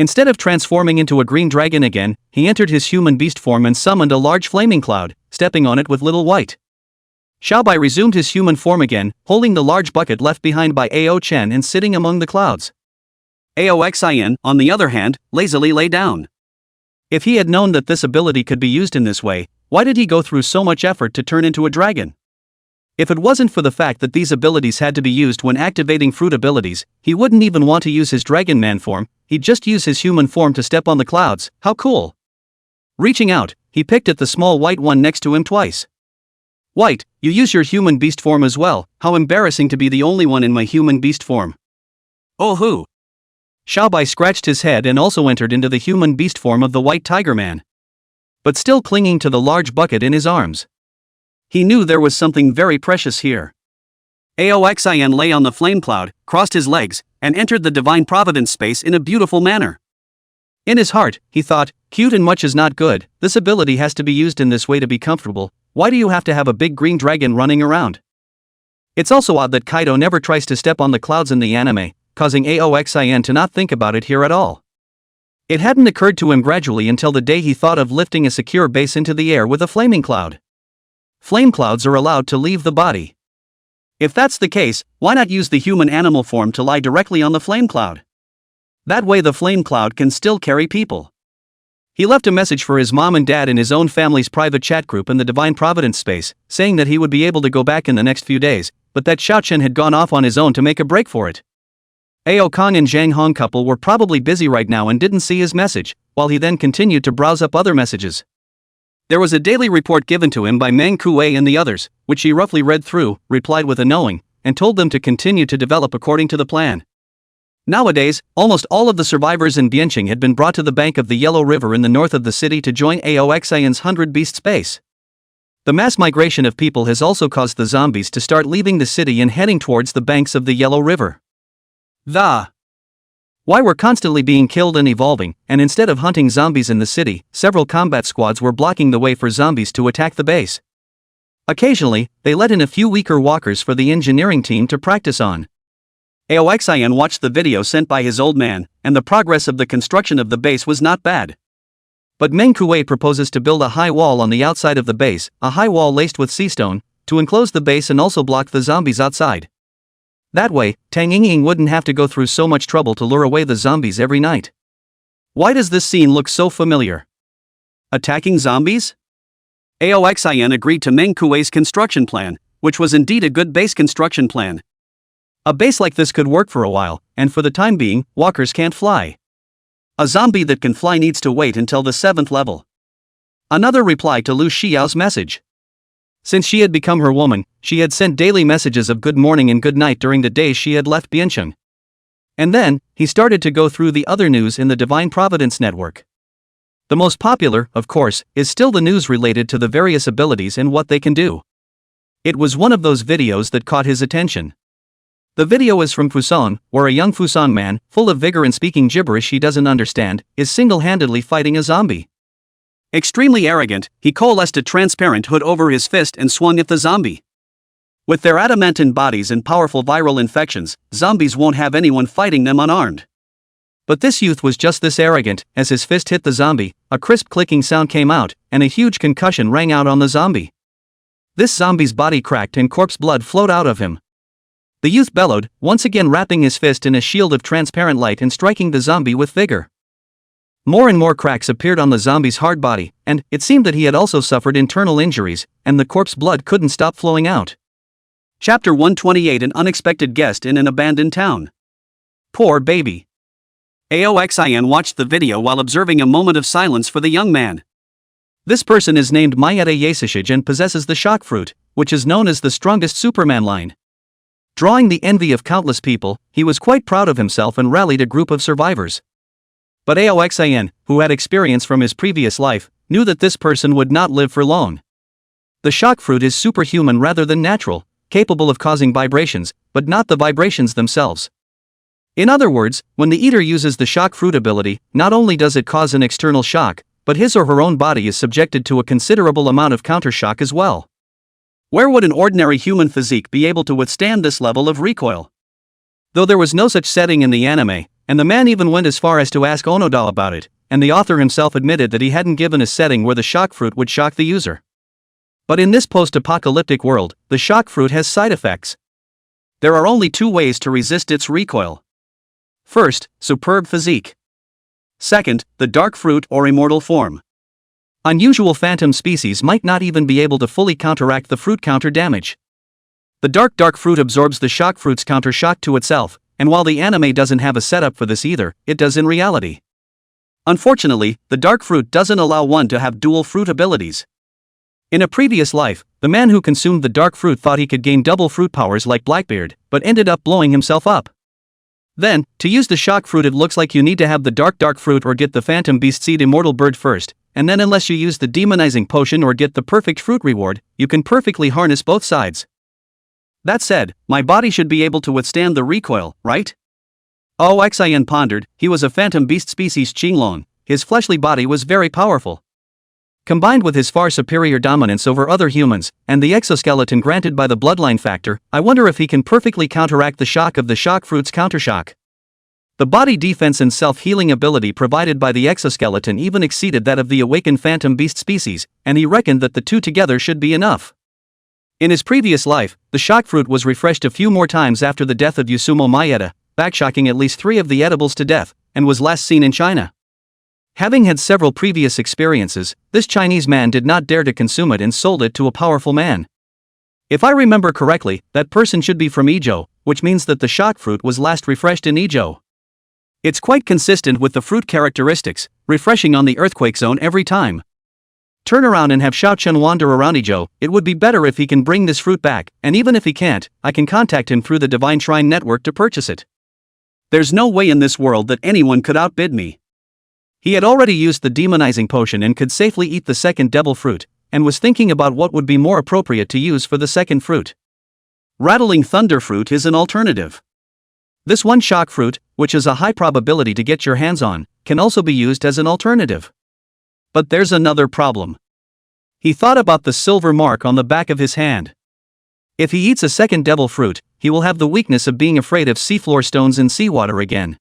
Instead of transforming into a green dragon again, he entered his human beast form and summoned a large flaming cloud, stepping on it with Little White. Xiaobai resumed his human form again, holding the large bucket left behind by Ao-chan and sitting among the clouds. Aoxian, on the other hand, lazily lay down. If he had known that this ability could be used in this way, why did he go through so much effort to turn into a dragon? If it wasn't for the fact that these abilities had to be used when activating fruit abilities, he wouldn't even want to use his dragon man form, he'd just use his human form to step on the clouds. How cool! Reaching out, he picked at the small white one next to him twice. White, you use your human beast form as well, how embarrassing to be the only one in my human beast form. Oh hoo! Xiaobai scratched his head and also entered into the human beast form of the white tiger man. But still clinging to the large bucket in his arms. He knew there was something very precious here. Aoxian lay on the flame cloud, crossed his legs, and entered the divine providence space in a beautiful manner. In his heart, he thought, cute and much is not good, this ability has to be used in this way to be comfortable. Why do you have to have a big green dragon running around? It's also odd that Kaido never tries to step on the clouds in the anime, causing Aoxian to not think about it here at all. It hadn't occurred to him gradually until the day he thought of lifting a secure base into the air with a flaming cloud. Flame clouds are allowed to leave the body. If that's the case, why not use the human animal form to lie directly on the flame cloud? That way the flame cloud can still carry people. He left a message for his mom and dad in his own family's private chat group in the Divine Providence space, saying that he would be able to go back in the next few days, but that Xiaochen had gone off on his own to make a break for it. Ao Kong and Zhang Hong couple were probably busy right now and didn't see his message, while he then continued to browse up other messages. There was a daily report given to him by Meng Kuei and the others, which he roughly read through, replied with a knowing, and told them to continue to develop according to the plan. Nowadays, almost all of the survivors in Bianqing had been brought to the bank of the Yellow River in the north of the city to join Aoxian's 100 Beasts base. The mass migration of people has also caused the zombies to start leaving the city and heading towards the banks of the Yellow River. Why were constantly being killed and evolving, and instead of hunting zombies in the city, several combat squads were blocking the way for zombies to attack the base. Occasionally, they let in a few weaker walkers for the engineering team to practice on. Aoxian watched the video sent by his old man, and the progress of the construction of the base was not bad. But Meng Kuei proposes to build a high wall on the outside of the base, a high wall laced with sea stone, to enclose the base and also block the zombies outside. That way, Tang Yingying wouldn't have to go through so much trouble to lure away the zombies every night. Why does this scene look so familiar? Attacking zombies? Aoxian agreed to Meng Kuei's construction plan, which was indeed a good base construction plan. A base like this could work for a while, and for the time being, walkers can't fly. A zombie that can fly needs to wait until the 7th level. Another reply to Lu Xiao's message. Since she had become her woman, she had sent daily messages of good morning and good night during the days she had left Bianqing. And then, he started to go through the other news in the Divine Providence network. The most popular, of course, is still the news related to the various abilities and what they can do. It was one of those videos that caught his attention. The video is from Fusan, where a young Fusan man, full of vigor and speaking gibberish he doesn't understand, is single-handedly fighting a zombie. Extremely arrogant, he coalesced a transparent hood over his fist and swung at the zombie. With their adamantine bodies and powerful viral infections, zombies won't have anyone fighting them unarmed. But this youth was just this arrogant. As his fist hit the zombie, a crisp clicking sound came out, and a huge concussion rang out on the zombie. This zombie's body cracked and corpse blood flowed out of him. The youth bellowed, once again wrapping his fist in a shield of transparent light and striking the zombie with vigor. More and more cracks appeared on the zombie's hard body, and it seemed that he had also suffered internal injuries, and the corpse blood couldn't stop flowing out. Chapter 128: An unexpected guest in an abandoned town. Poor baby. Aoxian watched the video while observing a moment of silence for the young man. This person is named Mayeta Yasishij and possesses the shock fruit, which is known as the strongest Superman line. Drawing the envy of countless people, he was quite proud of himself and rallied a group of survivors. But Aoxian, who had experience from his previous life, knew that this person would not live for long. The shock fruit is superhuman rather than natural, capable of causing vibrations, but not the vibrations themselves. In other words, when the eater uses the shock fruit ability, not only does it cause an external shock, but his or her own body is subjected to a considerable amount of countershock as well. Where would an ordinary human physique be able to withstand this level of recoil? Though there was no such setting in the anime, and the man even went as far as to ask Onoda about it, and the author himself admitted that he hadn't given a setting where the shock fruit would shock the user. But in this post-apocalyptic world, the shock fruit has side effects. There are only two ways to resist its recoil. First, superb physique. Second, the dark fruit or immortal form. Unusual phantom species might not even be able to fully counteract the fruit counter damage. The dark fruit absorbs the shock fruit's counter shock to itself, and while the anime doesn't have a setup for this either, it does in reality. Unfortunately, the dark fruit doesn't allow one to have dual fruit abilities. In a previous life, the man who consumed the dark fruit thought he could gain double fruit powers like Blackbeard, but ended up blowing himself up. Then, to use the shock fruit, it looks like you need to have the dark fruit or get the phantom beast seed immortal bird first, and then unless you use the demonizing potion or get the perfect fruit reward, you can perfectly harness both sides. That said, my body should be able to withstand the recoil, right? Xian pondered. He was a phantom beast species Qinglong. His fleshly body was very powerful. Combined with his far superior dominance over other humans, and the exoskeleton granted by the bloodline factor, I wonder if he can perfectly counteract the shock of the shock fruit's countershock. The body defense and self-healing ability provided by the exoskeleton even exceeded that of the awakened phantom beast species, and he reckoned that the two together should be enough. In his previous life, the shock fruit was refreshed a few more times after the death of Yusumo Mayeta, backshocking at least 3 of the edibles to death, and was last seen in China. Having had several previous experiences, this Chinese man did not dare to consume it and sold it to a powerful man. If I remember correctly, that person should be from Ezhou, which means that the shock fruit was last refreshed in Ezhou. It's quite consistent with the fruit characteristics, refreshing on the earthquake zone every time. Turn around and have Xiao Chen wander around Ijo. It would be better if he can bring this fruit back, and even if he can't, I can contact him through the Divine Shrine Network to purchase it. There's no way in this world that anyone could outbid me. He had already used the demonizing potion and could safely eat the second devil fruit, and was thinking about what would be more appropriate to use for the second fruit. Rattling thunder fruit is an alternative. This one shock fruit, which is a high probability to get your hands on, can also be used as an alternative. But there's another problem. He thought about the silver mark on the back of his hand. If he eats a second devil fruit, he will have the weakness of being afraid of seafloor stones and seawater again.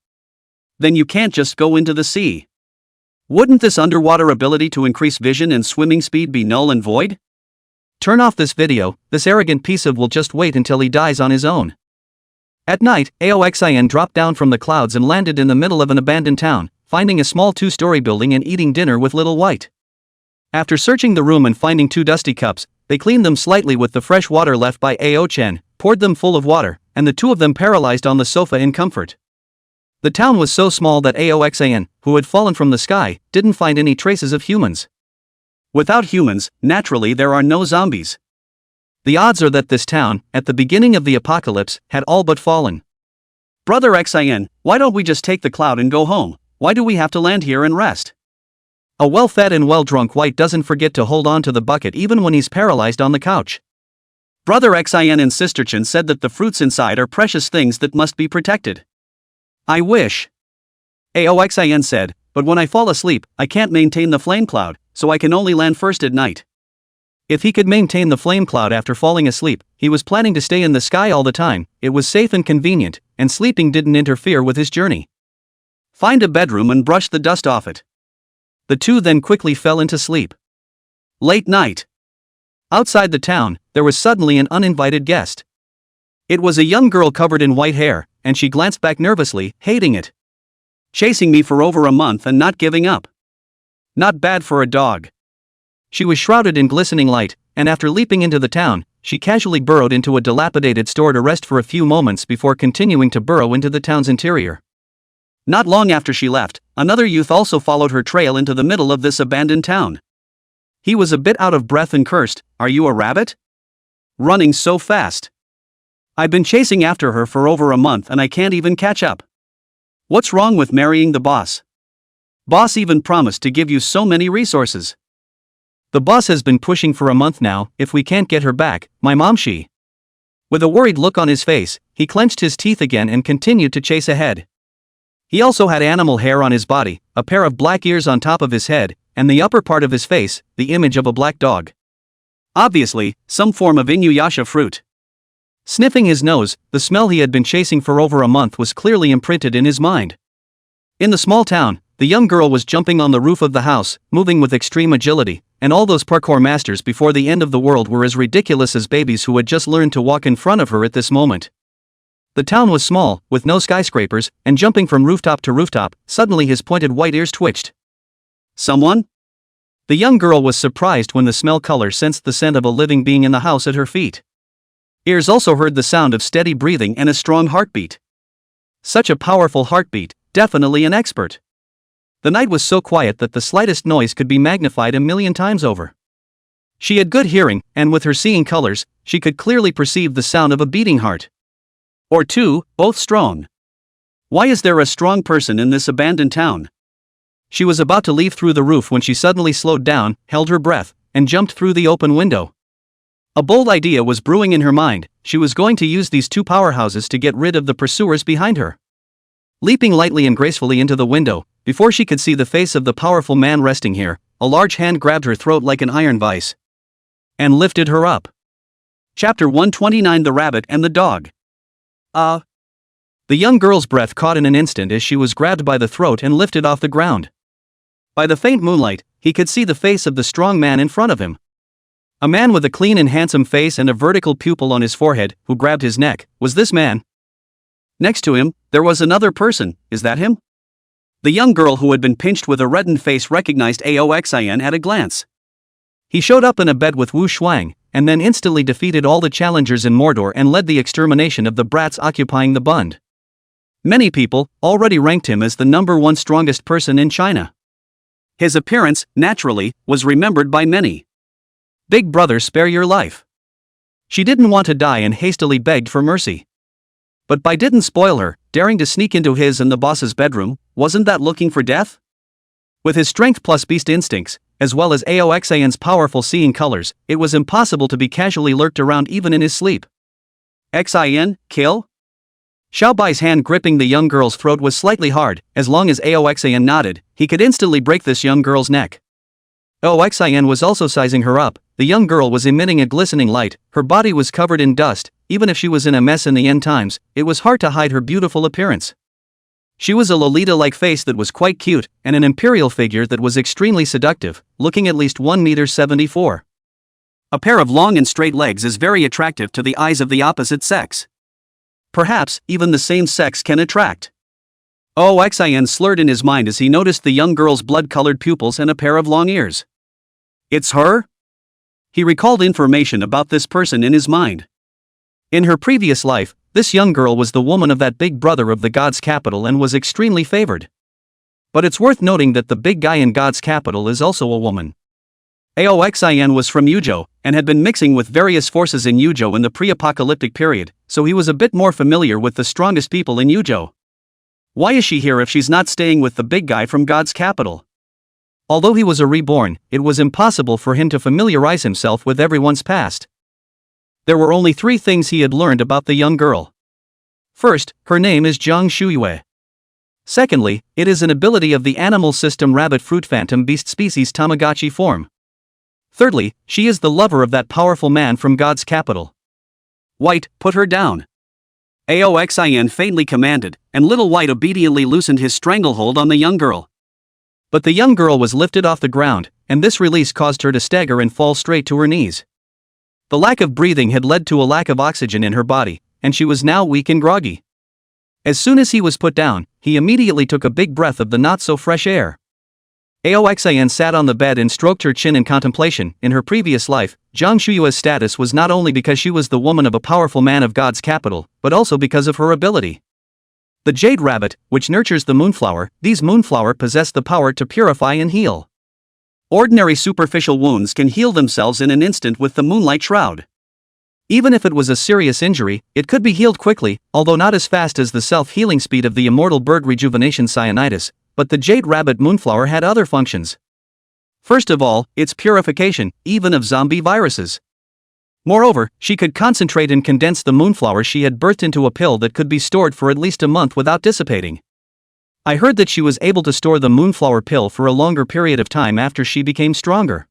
Then you can't just go into the sea. Wouldn't this underwater ability to increase vision and swimming speed be null and void? Turn off this video, this arrogant piece of will just wait until he dies on his own. At night, Aoxin dropped down from the clouds and landed in the middle of an abandoned town, finding a small 2-story building and eating dinner with Little White. After searching the room and finding 2 dusty cups, they cleaned them slightly with the fresh water left by Ao Chen, poured them full of water, and the 2 of them paralyzed on the sofa in comfort. The town was so small that Aoxin, who had fallen from the sky, didn't find any traces of humans. Without humans, naturally there are no zombies. The odds are that this town, at the beginning of the apocalypse, had all but fallen. Brother Xin, why don't we just take the cloud and go home? Why do we have to land here and rest? A well-fed and well-drunk White doesn't forget to hold on to the bucket even when he's paralyzed on the couch. Brother Xin and Sister Chen said that the fruits inside are precious things that must be protected. I wish. Aoxin said, but when I fall asleep, I can't maintain the flame cloud, so I can only land first at night. If he could maintain the flame cloud after falling asleep, he was planning to stay in the sky all the time. It was safe and convenient, and sleeping didn't interfere with his journey. Find a bedroom and brush the dust off it. The 2 then quickly fell into sleep. Late night. Outside the town, there was suddenly an uninvited guest. It was a young girl covered in white hair, and she glanced back nervously, hating it. Chasing me for over a month and not giving up. Not bad for a dog. She was shrouded in glistening light, and after leaping into the town, she casually burrowed into a dilapidated store to rest for a few moments before continuing to burrow into the town's interior. Not long after she left, another youth also followed her trail into the middle of this abandoned town. He was a bit out of breath and cursed, "Are you a rabbit? Running so fast. I've been chasing after her for over a month and I can't even catch up. What's wrong with marrying the boss? Boss even promised to give you so many resources. The boss has been pushing for a month now. If we can't get her back, my mom she." With a worried look on his face, he clenched his teeth again and continued to chase ahead. He also had animal hair on his body, a pair of black ears on top of his head, and the upper part of his face, the image of a black dog. Obviously, some form of Inuyasha fruit. Sniffing his nose, the smell he had been chasing for over a month was clearly imprinted in his mind. In the small town, the young girl was jumping on the roof of the house, moving with extreme agility, and all those parkour masters before the end of the world were as ridiculous as babies who had just learned to walk in front of her at this moment. The town was small, with no skyscrapers, and jumping from rooftop to rooftop, suddenly his pointed white ears twitched. Someone? The young girl was surprised when the smell color sensed the scent of a living being in the house at her feet. Ears also heard the sound of steady breathing and a strong heartbeat. Such a powerful heartbeat, definitely an expert. The night was so quiet that the slightest noise could be magnified 1,000,000 times over. She had good hearing, and with her seeing colors, she could clearly perceive the sound of a beating heart. Or 2, both strong. Why is there a strong person in this abandoned town? She was about to leave through the roof when she suddenly slowed down, held her breath, and jumped through the open window. A bold idea was brewing in her mind. She was going to use these 2 powerhouses to get rid of the pursuers behind her. Leaping lightly and gracefully into the window, before she could see the face of the powerful man resting here, a large hand grabbed her throat like an iron vice and lifted her up. Chapter 129: The Rabbit and the Dog. The young girl's breath caught in an instant as she was grabbed by the throat and lifted off the ground. By the faint moonlight, he could see the face of the strong man in front of him. A man with a clean and handsome face and a vertical pupil on his forehead, who grabbed his neck. Was this man? Next to him, there was another person. Is that him? The young girl who had been pinched with a reddened face recognized Aoxin at a glance. He showed up in a bed with Wu Shuang, and then instantly defeated all the challengers in Mordor and led the extermination of the brats occupying the Bund. Many people already ranked him as the #1 strongest person in China. His appearance, naturally, was remembered by many. Big brother, spare your life. She didn't want to die and hastily begged for mercy. But Bai didn't spoil her, daring to sneak into his and the boss's bedroom. Wasn't that looking for death? With his strength plus beast instincts, as well as Aoxan's powerful seeing colors, it was impossible to be casually lurked around even in his sleep. Xin, kill? Xiao Bai's hand gripping the young girl's throat was slightly hard. As long as Aoxan nodded, he could instantly break this young girl's neck. Aoxan was also sizing her up. The young girl was emitting a glistening light, her body was covered in dust. Even if she was in a mess in the end times, it was hard to hide her beautiful appearance. She was a Lolita-like face that was quite cute, and an imperial figure that was extremely seductive, looking at least 1 meter. A pair of long and straight legs is very attractive to the eyes of the opposite sex. Perhaps, even the same sex can attract. Oxin slurred in his mind as he noticed the young girl's blood-colored pupils and a pair of long ears. It's her? He recalled information about this person in his mind. In her previous life, this young girl was the woman of that big brother of the god's capital and was extremely favored. But it's worth noting that the big guy in god's capital is also a woman. Aoxin was from Yuzhou, and had been mixing with various forces in Yuzhou in the pre-apocalyptic period, so he was a bit more familiar with the strongest people in Yuzhou. Why is she here if she's not staying with the big guy from god's capital? Although he was a reborn, it was impossible for him to familiarize himself with everyone's past. There were only 3 things he had learned about the young girl. First, her name is Zhang Shuyue. Secondly, it is an ability of the animal system rabbit fruit phantom beast species Tamagotchi form. Thirdly, she is the lover of that powerful man from god's capital. White, put her down. Aoxin faintly commanded, and Little White obediently loosened his stranglehold on the young girl. But the young girl was lifted off the ground, and this release caused her to stagger and fall straight to her knees. The lack of breathing had led to a lack of oxygen in her body, and she was now weak and groggy. As soon as he was put down, he immediately took a big breath of the not-so-fresh air. Aoxin sat on the bed and stroked her chin in contemplation. In her previous life, Zhang Shuyue's status was not only because she was the woman of a powerful man of God's capital, but also because of her ability. The jade rabbit, which nurtures the moonflower, these moonflower possess the power to purify and heal. Ordinary superficial wounds can heal themselves in an instant with the moonlight shroud. Even if it was a serious injury, it could be healed quickly, although not as fast as the self-healing speed of the immortal bird rejuvenation cyanitis, but the jade rabbit moonflower had other functions. First of all, its purification, even of zombie viruses. Moreover, she could concentrate and condense the moonflower she had birthed into a pill that could be stored for at least a month without dissipating. I heard that she was able to store the moonflower pill for a longer period of time after she became stronger.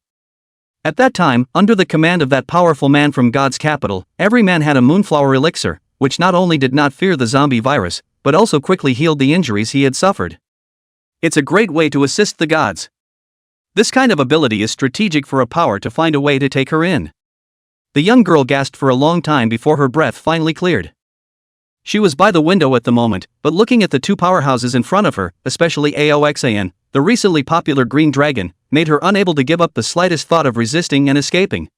At that time, under the command of that powerful man from God's capital, every man had a moonflower elixir, which not only did not fear the zombie virus, but also quickly healed the injuries he had suffered. It's a great way to assist the gods. This kind of ability is strategic for a power to find a way to take her in. The young girl gasped for a long time before her breath finally cleared. She was by the window at the moment, but looking at the 2 powerhouses in front of her, especially Aoxan, the recently popular green dragon, made her unable to give up the slightest thought of resisting and escaping.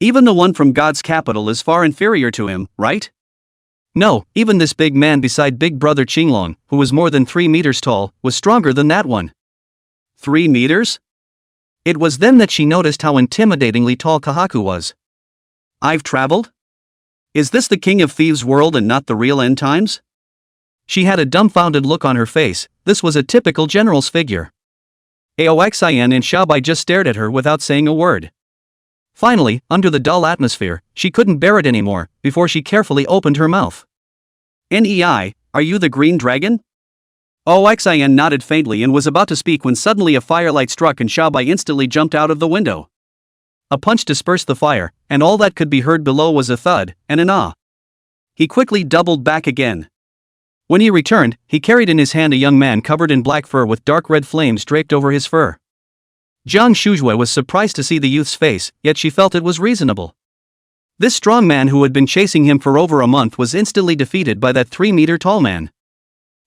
Even the one from God's capital is far inferior to him, right? No, even this big man beside Big Brother Qinglong, who was more than 3 meters tall, was stronger than that one. 3 meters? It was then that she noticed how intimidatingly tall Kahaku was. I've traveled? Is this the King of Thieves world and not the real end times? She had a dumbfounded look on her face. This was a typical general's figure. Aoxin and Xiaobai just stared at her without saying a word. Finally, under the dull atmosphere, she couldn't bear it anymore, before she carefully opened her mouth. Nei, are you the green dragon? Oxin nodded faintly and was about to speak when suddenly a firelight struck and Xiaobai instantly jumped out of the window. A punch dispersed the fire, and all that could be heard below was a thud and an ah. He quickly doubled back again. When he returned, he carried in his hand a young man covered in black fur with dark red flames draped over his fur. Zhang Shuyue was surprised to see the youth's face, yet she felt it was reasonable. This strong man who had been chasing him for over a month was instantly defeated by that 3-meter-tall man.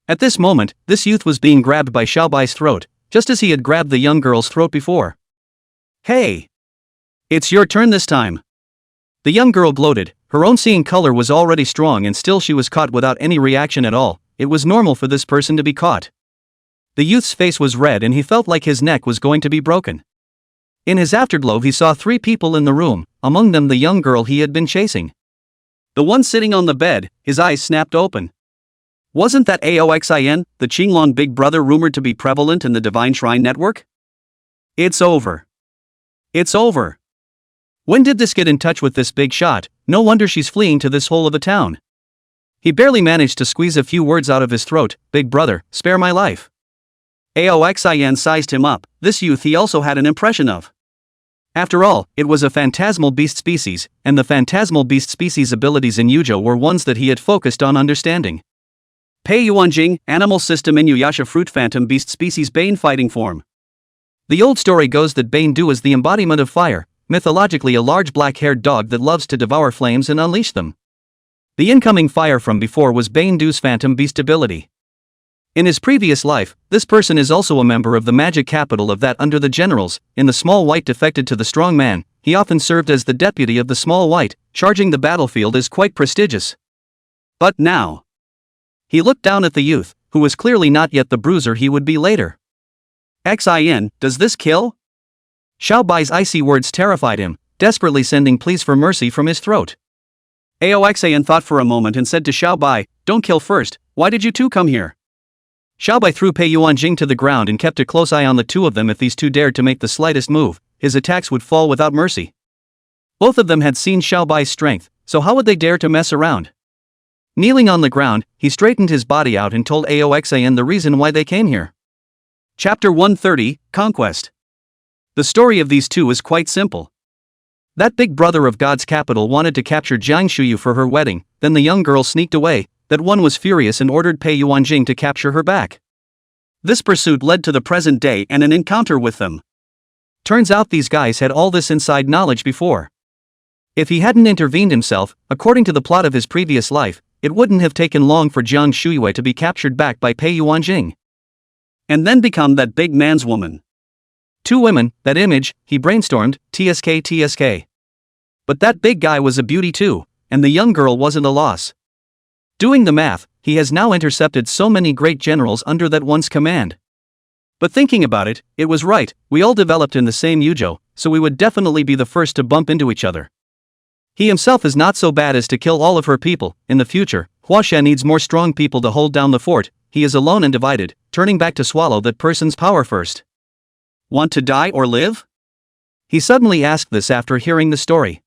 At this moment, this youth was being grabbed by Xiaobai's throat, just as he had grabbed the young girl's throat before. Hey! It's your turn this time. The young girl gloated. Her own seeing color was already strong and still she was caught without any reaction at all. It was normal for this person to be caught. The youth's face was red and he felt like his neck was going to be broken. In his afterglow he saw 3 people in the room, among them the young girl he had been chasing. The one sitting on the bed, his eyes snapped open. Wasn't that Aoxin, the Qinglong big brother rumored to be prevalent in the Divine Shrine network? It's over. It's over. When did this get in touch with this big shot? No wonder she's fleeing to this hole of a town. He barely managed to squeeze a few words out of his throat. Big brother, spare my life. Aoxin sized him up. This youth he also had an impression of. After all, it was a phantasmal beast species, and the phantasmal beast species abilities in Yujo were ones that he had focused on understanding. Pei Yuanjing, animal system Inuyasha fruit phantom beast species Bane fighting form. The old story goes that Bane Du is the embodiment of fire, mythologically a large black-haired dog that loves to devour flames and unleash them. The incoming fire from before was Bane Du's phantom beast ability. In his previous life, this person is also a member of the magic capital of that under the generals. In the Small White defected to the Strong Man, he often served as the deputy of the Small White. Charging the battlefield is quite prestigious. But now, he looked down at the youth, who was clearly not yet the bruiser he would be later. Xin, does this kill? Xiao Bai's icy words terrified him, desperately sending pleas for mercy from his throat. Aoxin thought for a moment and said to Xiao Bai, don't kill first, why did you two come here? Xiao Bai threw Pei Yuanjing to the ground and kept a close eye on the two of them. If these two dared to make the slightest move, his attacks would fall without mercy. Both of them had seen Xiao Bai's strength, so how would they dare to mess around? Kneeling on the ground, he straightened his body out and told Aoxin the reason why they came here. Chapter 130, Conquest. The story of these two is quite simple. That big brother of God's capital wanted to capture Jiang Shuyu for her wedding, then the young girl sneaked away. That one was furious and ordered Pei Yuanjing to capture her back. This pursuit led to the present day and an encounter with them. Turns out these guys had all this inside knowledge before. If he hadn't intervened himself, according to the plot of his previous life, it wouldn't have taken long for Jiang Shuyu to be captured back by Pei Yuanjing. And then become that big man's woman. 2 women, that image, he brainstormed, TSK. But that big guy was a beauty too, and the young girl wasn't a loss. Doing the math, he has now intercepted so many great generals under that one's command. But thinking about it, it was right, we all developed in the same Yujo, so we would definitely be the first to bump into each other. He himself is not so bad as to kill all of her people. In the future, Huashan needs more strong people to hold down the fort. He is alone and divided, turning back to swallow that person's power first. Want to die or live? He suddenly asked this after hearing the story.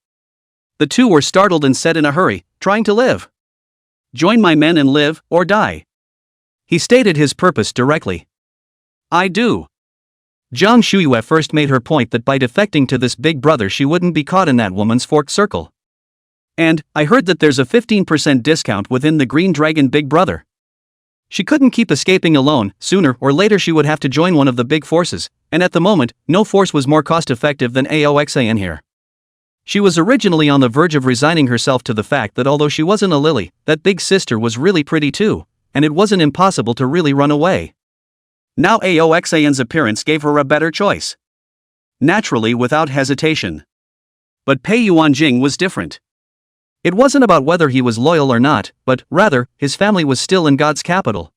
The two were startled and said in a hurry, trying to live. Join my men and live, or die. He stated his purpose directly. I do. Jiang Shuyu first made her point that by defecting to this big brother she wouldn't be caught in that woman's forked circle. And, I heard that there's a 15% discount within the Green Dragon Big Brother. She couldn't keep escaping alone. Sooner or later she would have to join one of the big forces, and at the moment, no force was more cost-effective than Aoxin here. She was originally on the verge of resigning herself to the fact that although she wasn't a lily, that big sister was really pretty too, and it wasn't impossible to really run away. Now Aoxin's appearance gave her a better choice. Naturally, without hesitation. But Pei Yuanjing was different. It wasn't about whether he was loyal or not, but, rather, his family was still in God's capital.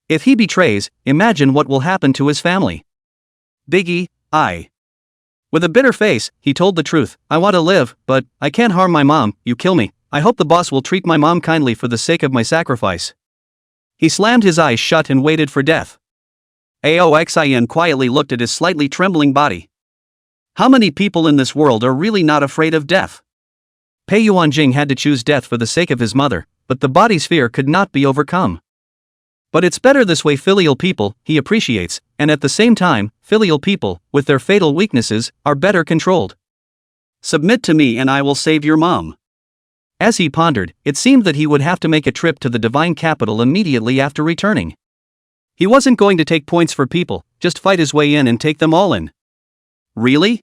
If he betrays, imagine what will happen to his family. Biggie, With a bitter face, he told the truth, I want to live, but, I can't harm my mom, you kill me, I hope the boss will treat my mom kindly for the sake of my sacrifice. He slammed his eyes shut and waited for death. Aoxin quietly looked at his slightly trembling body. How many people in this world are really not afraid of death? Pei Yuanjing had to choose death for the sake of his mother, but the body's fear could not be overcome. But it's better this way. Filial people, he appreciates, and at the same time, filial people, with their fatal weaknesses, are better controlled. Submit to me and I will save your mom. As he pondered, it seemed that he would have to make a trip to the divine capital immediately after returning. He wasn't going to take points for people, just fight his way in and take them all in. Really?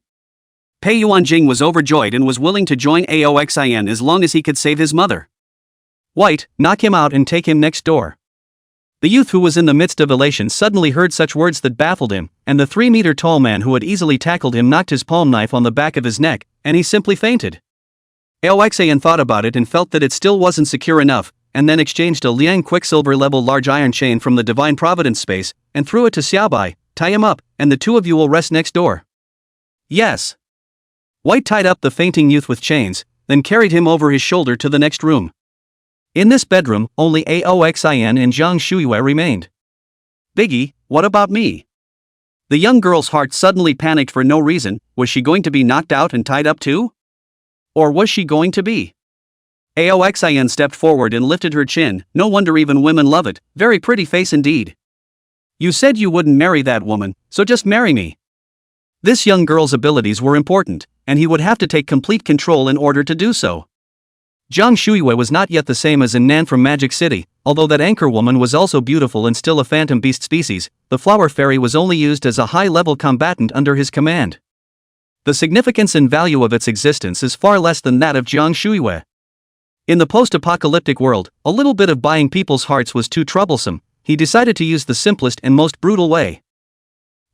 Pei Yuanjing was overjoyed and was willing to join Aoxin as long as he could save his mother. White, knock him out and take him next door. The youth who was in the midst of elation suddenly heard such words that baffled him, and the 3-meter-tall man who had easily tackled him knocked his palm knife on the back of his neck, and he simply fainted. Aoxin thought about it and felt that it still wasn't secure enough, and then exchanged a Liang Quicksilver-level large iron chain from the Divine Providence space, and threw it to Xiaobai. Tie him up, and the two of you will rest next door. Yes. White tied up the fainting youth with chains, then carried him over his shoulder to the next room. In this bedroom, only Aoxin and Zhang Shuiyue remained. Biggie, what about me? The young girl's heart suddenly panicked for no reason. Was she going to be knocked out and tied up too? Or was she going to be? Aoxin stepped forward and lifted her chin. No wonder even women love it. Very pretty face indeed. You said you wouldn't marry that woman, so just marry me. This young girl's abilities were important, and he would have to take complete control in order to do so. Zhang Shuiyue was not yet the same as in Nan from Magic City. Although that anchor woman was also beautiful and still a phantom beast species, the flower fairy was only used as a high-level combatant under his command. The significance and value of its existence is far less than that of Zhang Shuiyue. In the post-apocalyptic world, a little bit of buying people's hearts was too troublesome. He decided to use the simplest and most brutal way.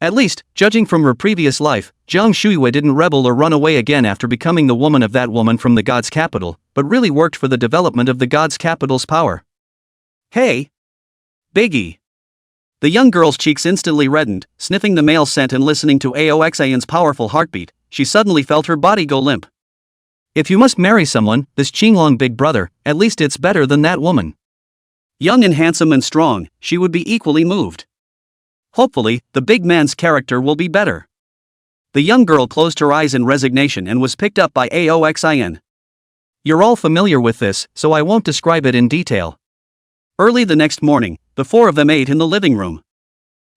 At least, judging from her previous life, Zhang Shuiyue didn't rebel or run away again after becoming the woman of that woman from the god's capital, but really worked for the development of the god's capital's power. Hey! Biggie! The young girl's cheeks instantly reddened. Sniffing the male scent and listening to Aoxin's powerful heartbeat, she suddenly felt her body go limp. If you must marry someone, this Qinglong big brother, at least it's better than that woman. Young and handsome and strong, she would be equally moved. Hopefully, the big man's character will be better. The young girl closed her eyes in resignation and was picked up by Aoxin. You're all familiar with this, so I won't describe it in detail. Early the next morning, the four of them ate in the living room.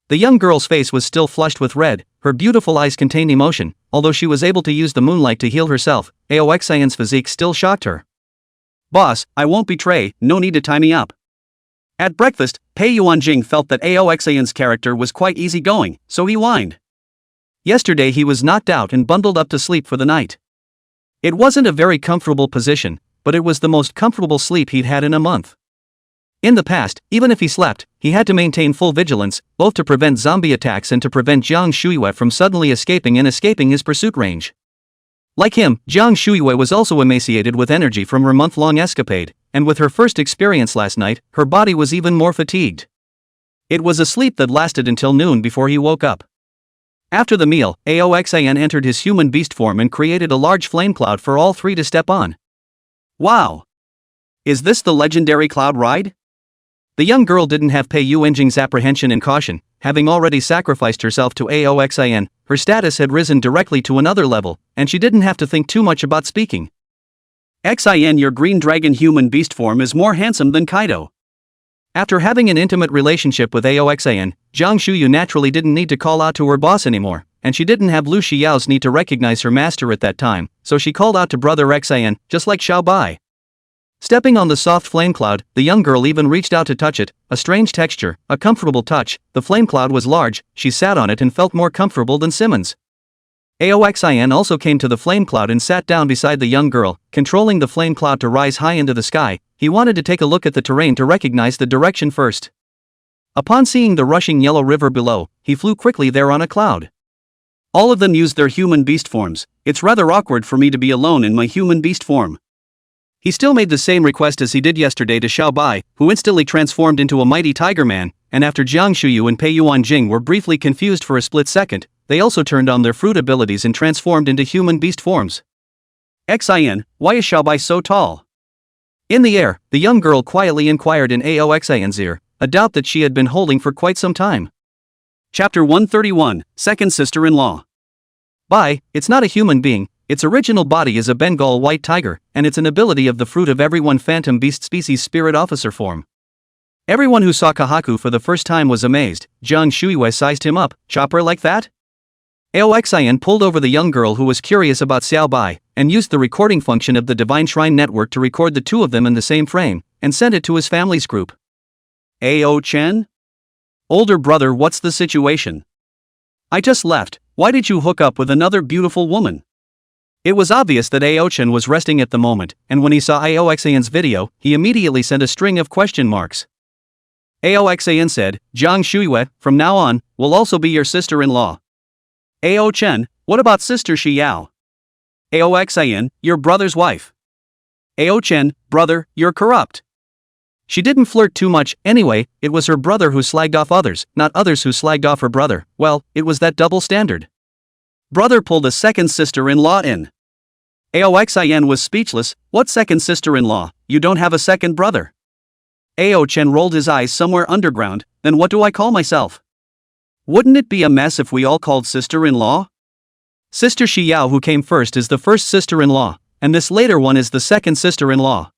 The young girl's face was still flushed with red, her beautiful eyes contained emotion. Although she was able to use the moonlight to heal herself, Aoxin's physique still shocked her. Boss, I won't betray, no need to tie me up. At breakfast, Pei Yuanjing felt that Aoxin's character was quite easygoing, so he whined. Yesterday he was knocked out and bundled up to sleep for the night. It wasn't a very comfortable position, but it was the most comfortable sleep he'd had in a month. In the past, even if he slept, he had to maintain full vigilance, both to prevent zombie attacks and to prevent Zhang Shuiyue from suddenly escaping his pursuit range. Like him, Zhang Shuiyue was also emaciated with energy from her month-long escapade, and with her first experience last night, her body was even more fatigued. It was a sleep that lasted until noon before he woke up. After the meal, Aoxin entered his human beast form and created a large flame cloud for all three to step on. Wow! Is this the legendary cloud ride? The young girl didn't have Pei Yuanjing's apprehension and caution. Having already sacrificed herself to Aoxin, her status had risen directly to another level, and she didn't have to think too much about speaking. Xin, your green dragon human beast form is more handsome than Kaido. After having an intimate relationship with Aoxin, Zhang Shuiyue naturally didn't need to call out to her boss anymore, and she didn't have Lu Xiao's need to recognize her master at that time, so she called out to brother Xin, just like Xiao Bai. Stepping on the soft flame cloud, the young girl even reached out to touch it. A strange texture, a comfortable touch. The flame cloud was large, she sat on it and felt more comfortable than Simmons. Aoxin also came to the flame cloud and sat down beside the young girl, controlling the flame cloud to rise high into the sky. He wanted to take a look at the terrain to recognize the direction first. Upon seeing the rushing yellow river below, he flew quickly there on a cloud. All of them used their human beast forms. It's rather awkward for me to be alone in my human beast form. He still made the same request as he did yesterday to Xiao Bai, who instantly transformed into a mighty tiger man, and after Zhang Shuiyue and Pei Yuanjing were briefly confused for a split second, they also turned on their fruit abilities and transformed into human beast forms. Xin, why is Xiao Bai so tall? In the air, the young girl quietly inquired in Aoxin's ear, a doubt that she had been holding for quite some time. Chapter 131, Second Sister-in-Law. Bai, it's not a human being. Its original body is a Bengal white tiger, and it's an ability of the fruit of every one phantom beast species spirit officer form. Everyone who saw Kahaku for the first time was amazed. Zhang Shuiyue sized him up. Chopper like that? Aoxin pulled over the young girl who was curious about Xiao Bai, and used the recording function of the Divine Shrine Network to record the two of them in the same frame, and sent it to his family's group. Ao Chen? Older brother, what's the situation? I just left. Why did you hook up with another beautiful woman? It was obvious that Ao-chen was resting at the moment, and when he saw Aoxin's video, he immediately sent a string of question marks. Aoxin said, Zhang Shuiyue, from now on, will also be your sister-in-law. Ao-chen, what about sister Xiao? Aoxin, your brother's wife. Ao-chen, brother, you're corrupt. She didn't flirt too much, anyway. It was her brother who slagged off others, not others who slagged off her brother. Well, it was that double standard. Brother pulled a second sister-in-law in. Aoxin was speechless. What second sister-in-law? You don't have a second brother. Ao Chen rolled his eyes somewhere underground. Then what do I call myself? Wouldn't it be a mess if we all called sister-in-law? Sister Xiao, who came first, is the first sister-in-law, and this later one is the second sister-in-law.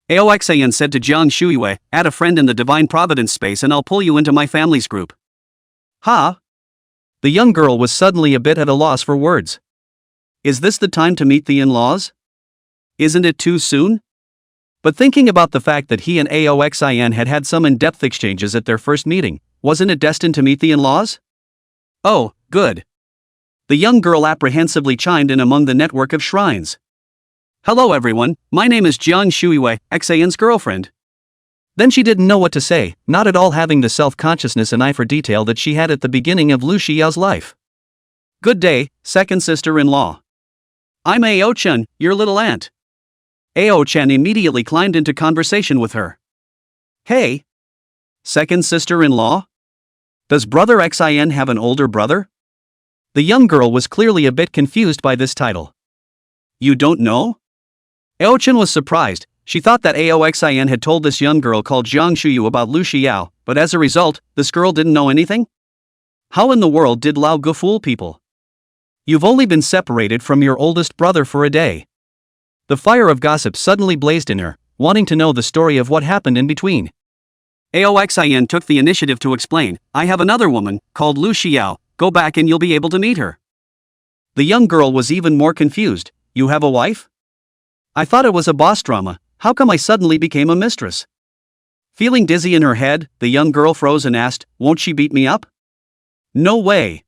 Aoxin said to Jiang Shuiwei, add a friend in the Divine Providence space and I'll pull you into my family's group. Ha! The young girl was suddenly a bit at a loss for words. Is this the time to meet the in-laws? Isn't it too soon? But thinking about the fact that he and Aoxin had had some in-depth exchanges at their first meeting, wasn't it destined to meet the in-laws? Oh, good. The young girl apprehensively chimed in among the network of shrines. Hello everyone, my name is Jiang Shuiwei, Xin's girlfriend. Then she didn't know what to say, not at all having the self-consciousness and eye for detail that she had at the beginning of Lu Xiao's life. Good day, second sister-in-law. I'm Ao Chen, your little aunt. Ao Chen immediately climbed into conversation with her. Hey! Second sister-in-law? Does brother Xin have an older brother? The young girl was clearly a bit confused by this title. You don't know? Ao Chen was surprised. She thought that Aoxin had told this young girl called Jiang Shuyu about Lu Xiao, but as a result, this girl didn't know anything? How in the world did Lao Gu fool people? You've only been separated from your oldest brother for a day. The fire of gossip suddenly blazed in her, wanting to know the story of what happened in between. Aoxin took the initiative to explain, I have another woman, called Lu Xiao, go back and you'll be able to meet her. The young girl was even more confused. You have a wife? I thought it was a boss drama, how come I suddenly became a mistress? Feeling dizzy in her head, the young girl froze and asked, won't she beat me up? No way.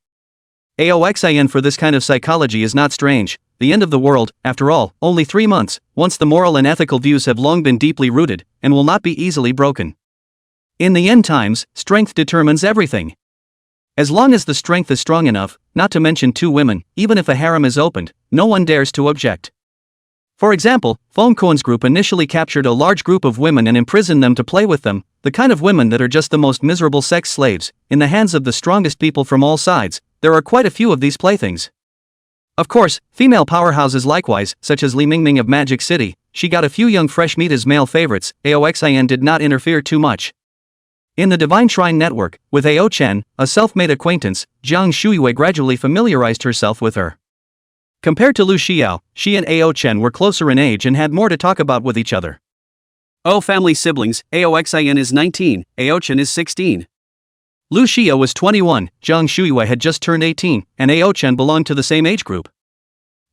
Aoxin for this kind of psychology is not strange. The end of the world, after all, only 3 months, once the moral and ethical views have long been deeply rooted, and will not be easily broken. In the end times, strength determines everything. As long as the strength is strong enough, not to mention 2 women, even if a harem is opened, no one dares to object. For example, Feng Kuan's group initially captured a large group of women and imprisoned them to play with them, the kind of women that are just the most miserable sex slaves, in the hands of the strongest people from all sides. There are quite a few of these playthings. Of course, female powerhouses likewise, such as Li Mingming of Magic City, she got a few young fresh meat as male favorites. Aoxin did not interfere too much. In the Divine Shrine Network, with Ao Chen, a self-made acquaintance, Jiang Shuiwei gradually familiarized herself with her. Compared to Lu Xiao, she and Ao Chen were closer in age and had more to talk about with each other. Oh, family siblings, Aoxin is 19, Ao Chen is 16. Lu Xiao was 21, Jiang Shuiwei had just turned 18, and Ao Chen belonged to the same age group.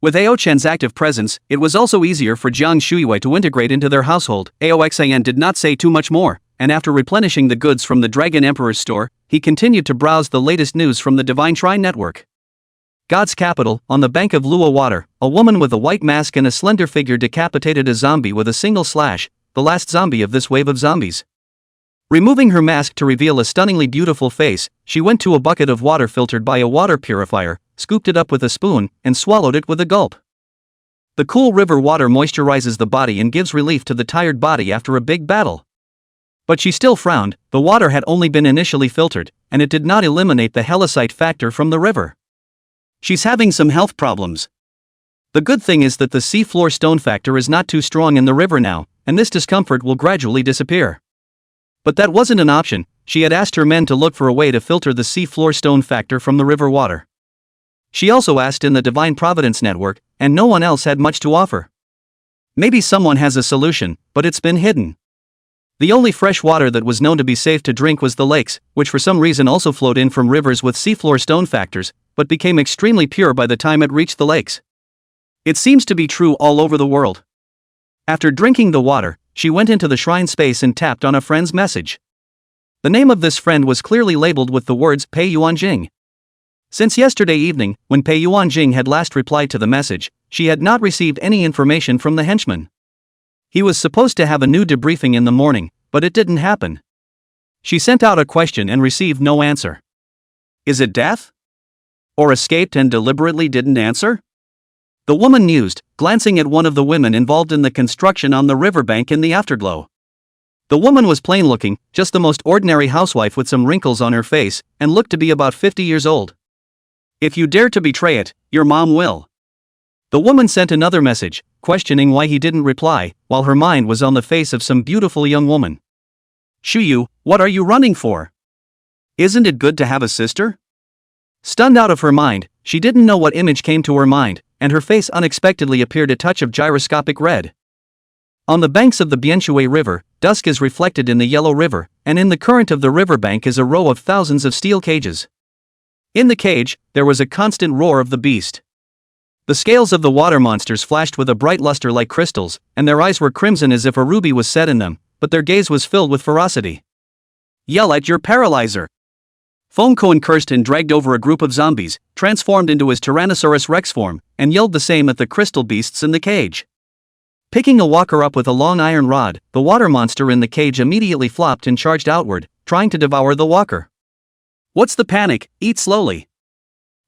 With Ao Chen's active presence, it was also easier for Jiang Shuiwei to integrate into their household. Aoxin did not say too much more, and after replenishing the goods from the Dragon Emperor's store, he continued to browse the latest news from the Divine Shrine Network. God's capital, on the bank of Luo Water, a woman with a white mask and a slender figure decapitated a zombie with a single slash, the last zombie of this wave of zombies. Removing her mask to reveal a stunningly beautiful face, she went to a bucket of water filtered by a water purifier, scooped it up with a spoon, and swallowed it with a gulp. The cool river water moisturizes the body and gives relief to the tired body after a big battle. But she still frowned. The water had only been initially filtered, and it did not eliminate the helicite factor from the river. She's having some health problems. The good thing is that the seafloor stone factor is not too strong in the river now, and this discomfort will gradually disappear. But that wasn't an option. She had asked her men to look for a way to filter the seafloor stone factor from the river water. She also asked in the Divine Providence Network, and no one else had much to offer. Maybe someone has a solution, but it's been hidden. The only fresh water that was known to be safe to drink was the lakes, which for some reason also flowed in from rivers with seafloor stone factors, but became extremely pure by the time it reached the lakes. It seems to be true all over the world. After drinking the water, she went into the shrine space and tapped on a friend's message. The name of this friend was clearly labeled with the words Pei Yuanjing. Since yesterday evening, when Pei Yuanjing had last replied to the message, she had not received any information from the henchman. He was supposed to have a new debriefing in the morning, but it didn't happen. She sent out a question and received no answer. Is it death? Or escaped and deliberately didn't answer? The woman mused, glancing at one of the women involved in the construction on the riverbank in the afterglow. The woman was plain looking, just the most ordinary housewife with some wrinkles on her face, and looked to be about 50 years old. If you dare to betray it, your mom will. The woman sent another message, questioning why he didn't reply, while her mind was on the face of some beautiful young woman. Shuyu, what are you running for? Isn't it good to have a sister? Stunned out of her mind, she didn't know what image came to her mind, and her face unexpectedly appeared a touch of gyroscopic red. On the banks of the Bianshui River, dusk is reflected in the Yellow River, and in the current of the riverbank is a row of thousands of steel cages. In the cage, there was a constant roar of the beast. The scales of the water monsters flashed with a bright luster like crystals, and their eyes were crimson as if a ruby was set in them, but their gaze was filled with ferocity. Yell at your paralyzer! Fongkoen cursed and dragged over a group of zombies, transformed into his Tyrannosaurus Rex form, and yelled the same at the crystal beasts in the cage. Picking a walker up with a long iron rod, the water monster in the cage immediately flopped and charged outward, trying to devour the walker. What's the panic? Eat slowly.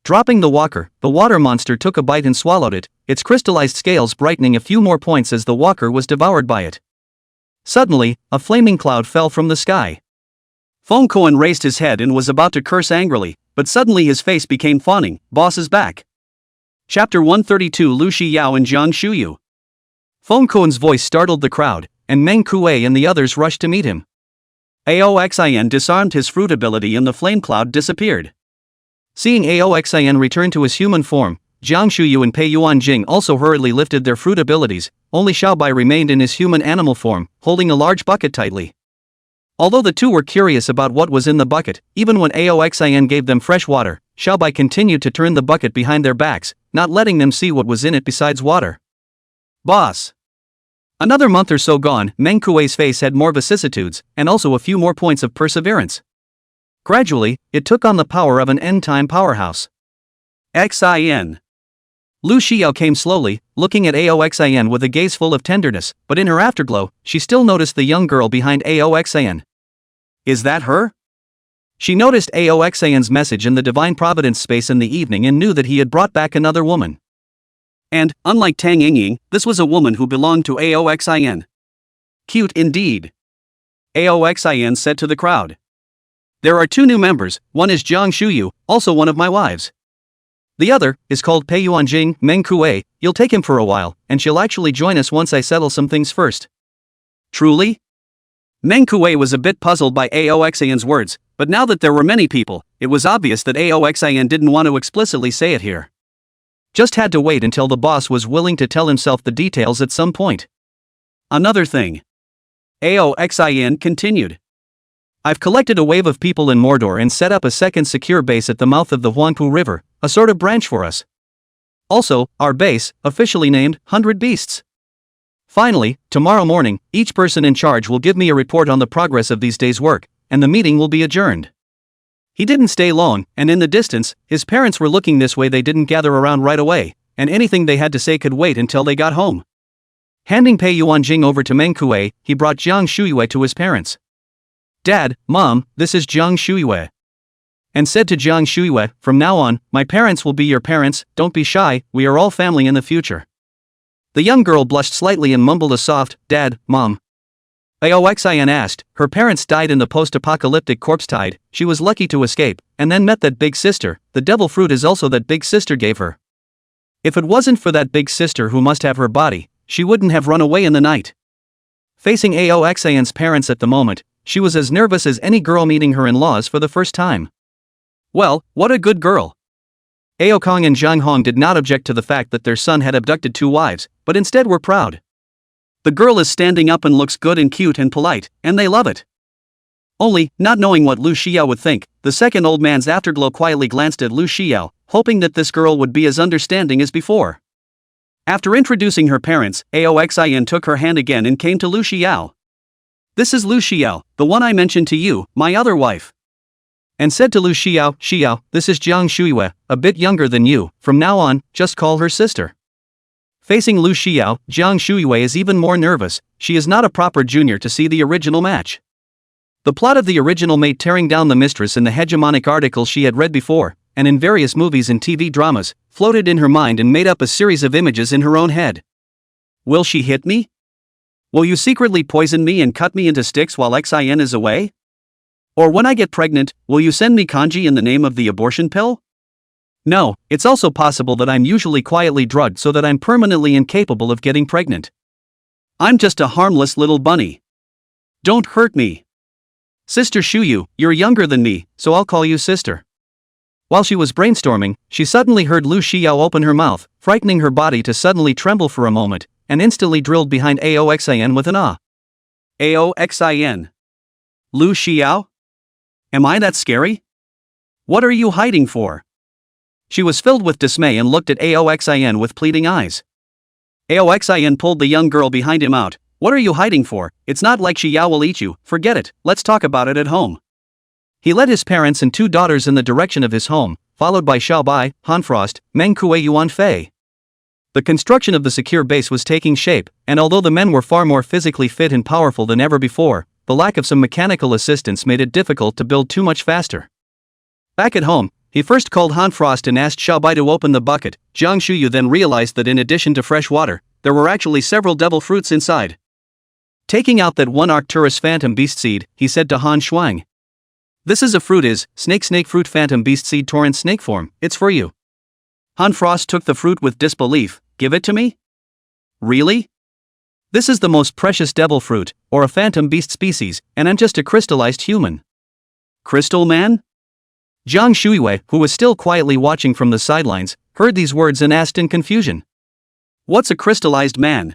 Dropping the walker, the water monster took a bite and swallowed it, its crystallized scales brightening a few more points as the walker was devoured by it. Suddenly, a flaming cloud fell from the sky. Fongkoen raised his head and was about to curse angrily, but suddenly his face became fawning. Boss is back. Chapter 132. Lu Shiyao and Jiang Shuyu. Fongkoen's voice startled the crowd, and Meng Kuei and the others rushed to meet him. Aoxin disarmed his fruit ability and the flame cloud disappeared. Seeing Aoxin return to his human form, Jiang Shuyu and Pei Yuanjing also hurriedly lifted their fruit abilities. Only Xiaobai remained in his human animal form, holding a large bucket tightly. Although the two were curious about what was in the bucket, even when Aoxin gave them fresh water, Xiaobai continued to turn the bucket behind their backs, not letting them see what was in it besides water. Boss. Another month or so gone, Meng Kuei's face had more vicissitudes, and also a few more points of perseverance. Gradually, it took on the power of an end-time powerhouse. Xin. Lu Xiao came slowly, looking at Aoxin with a gaze full of tenderness, but in her afterglow, she still noticed the young girl behind Aoxin. Is that her? She noticed Aoxin's message in the Divine Providence space in the evening and knew that he had brought back another woman. And, unlike Tang Yingying, this was a woman who belonged to Aoxin. Cute indeed. Aoxin said to the crowd. There are two new members, one is Jiang Shuyu, also one of my wives. The other is called Pei Yuanjing, Meng Kuei. You'll take him for a while, and she'll actually join us once I settle some things first. Truly? Meng Kuei was a bit puzzled by Aoxin's words, but now that there were many people, it was obvious that Aoxin didn't want to explicitly say it here. Just had to wait until the boss was willing to tell himself the details at some point. Another thing. Aoxin continued. I've collected a wave of people in Mordor and set up a second secure base at the mouth of the Huangpu River, a sort of branch for us. Also, our base, officially named 100 Beasts. Finally, tomorrow morning, each person in charge will give me a report on the progress of these days' work, and the meeting will be adjourned. He didn't stay long, and in the distance, his parents were looking this way. They didn't gather around right away, and anything they had to say could wait until they got home. Handing Pei Yuanjing over to Meng Kuei, he brought Jiang Shuyu to his parents. Dad, Mom, this is Jiang Shuyu. And said to Jiang Shuyu, from now on, my parents will be your parents, don't be shy, we are all family in the future. The young girl blushed slightly and mumbled a soft, Dad, Mom. Aoxin asked, her parents died in the post-apocalyptic corpse tide, she was lucky to escape, and then met that big sister, the devil fruit is also that big sister gave her. If it wasn't for that big sister who must have her body, she wouldn't have run away in the night. Facing Aoxin's parents at the moment, she was as nervous as any girl meeting her in-laws for the first time. Well, what a good girl. Aokong and Zhang Hong did not object to the fact that their son had abducted two wives, but instead were proud. The girl is standing up and looks good and cute and polite, and they love it. Only, not knowing what Lu Xiao would think, the second old man's afterglow quietly glanced at Lu Xiao, hoping that this girl would be as understanding as before. After introducing her parents, Aoxin took her hand again and came to Lu Xiao. This is Lu Xiao, the one I mentioned to you, my other wife. And said to Lu Xiao, Xiao, this is Jiang Shuyu, a bit younger than you, from now on, just call her sister. Facing Lu Xiao, Jiang Shuyu is even more nervous, she is not a proper junior to see the original match. The plot of the original mate tearing down the mistress in the hegemonic articles she had read before, and in various movies and TV dramas, floated in her mind and made up a series of images in her own head. Will she hit me? Will you secretly poison me and cut me into sticks while Xin is away? Or when I get pregnant, will you send me kanji in the name of the abortion pill? No, it's also possible that I'm usually quietly drugged so that I'm permanently incapable of getting pregnant. I'm just a harmless little bunny. Don't hurt me. Sister Shuyu, you're younger than me, so I'll call you sister. While she was brainstorming, she suddenly heard Lu Xiao open her mouth, frightening her body to suddenly tremble for a moment, and instantly drilled behind Aoxin with an ah. Aoxin. Lu Xiao? Am I that scary? What are you hiding for? She was filled with dismay and looked at Aoxin with pleading eyes. Aoxin pulled the young girl behind him out. What are you hiding for? It's not like Xiao will eat you, forget it, let's talk about it at home. He led his parents and two daughters in the direction of his home, followed by Xiaobai, Hanfrost, Meng Kuei Yuan Fei. The construction of the secure base was taking shape, and although the men were far more physically fit and powerful than ever before, the lack of some mechanical assistance made it difficult to build too much faster. Back at home, he first called Hanfrost and asked Xiaobai to open the bucket. Jiang Shuyu then realized that in addition to fresh water, there were actually several devil fruits inside. Taking out that one Arcturus phantom beast seed, he said to Han Shuang. This is a fruit is, snake fruit phantom beast seed torrent snake form, it's for you. Han Frost took the fruit with disbelief. Give it to me? Really? This is the most precious devil fruit, or a phantom beast species, and I'm just a crystallized human. Crystal man? Jiang Shuiwei, who was still quietly watching from the sidelines, heard these words and asked in confusion. What's a crystallized man?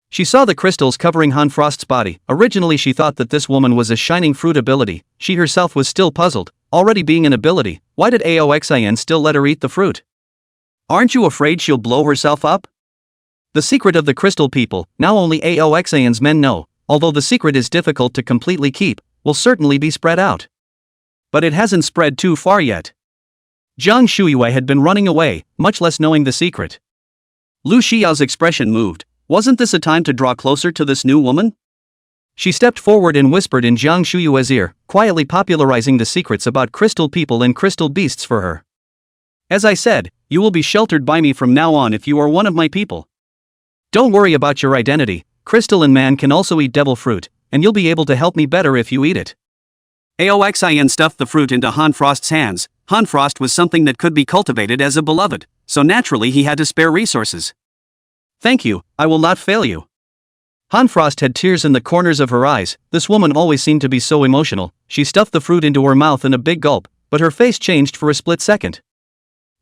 She saw the crystals covering Han Frost's body. Originally she thought that this woman was a shining fruit ability. She herself was still puzzled. Already being an ability, why did Aoxin still let her eat the fruit? Aren't you afraid she'll blow herself up? The secret of the crystal people, now only Aoxin's men know, although the secret is difficult to completely keep, will certainly be spread out. But it hasn't spread too far yet. Jiang Shuiwei had been running away, much less knowing the secret. Lu Xiao's expression moved. Wasn't this a time to draw closer to this new woman? She stepped forward and whispered in Jiang Shuyue's ear, quietly popularizing the secrets about crystal people and crystal beasts for her. As I said, you will be sheltered by me from now on if you are one of my people. Don't worry about your identity, crystal and man can also eat devil fruit, and you'll be able to help me better if you eat it. Aoxin stuffed the fruit into Han Frost's hands. Han Frost was something that could be cultivated as a beloved, so naturally he had to spare resources. Thank you, I will not fail you. Han Frost had tears in the corners of her eyes. This woman always seemed to be so emotional. She stuffed the fruit into her mouth in a big gulp, but her face changed for a split second.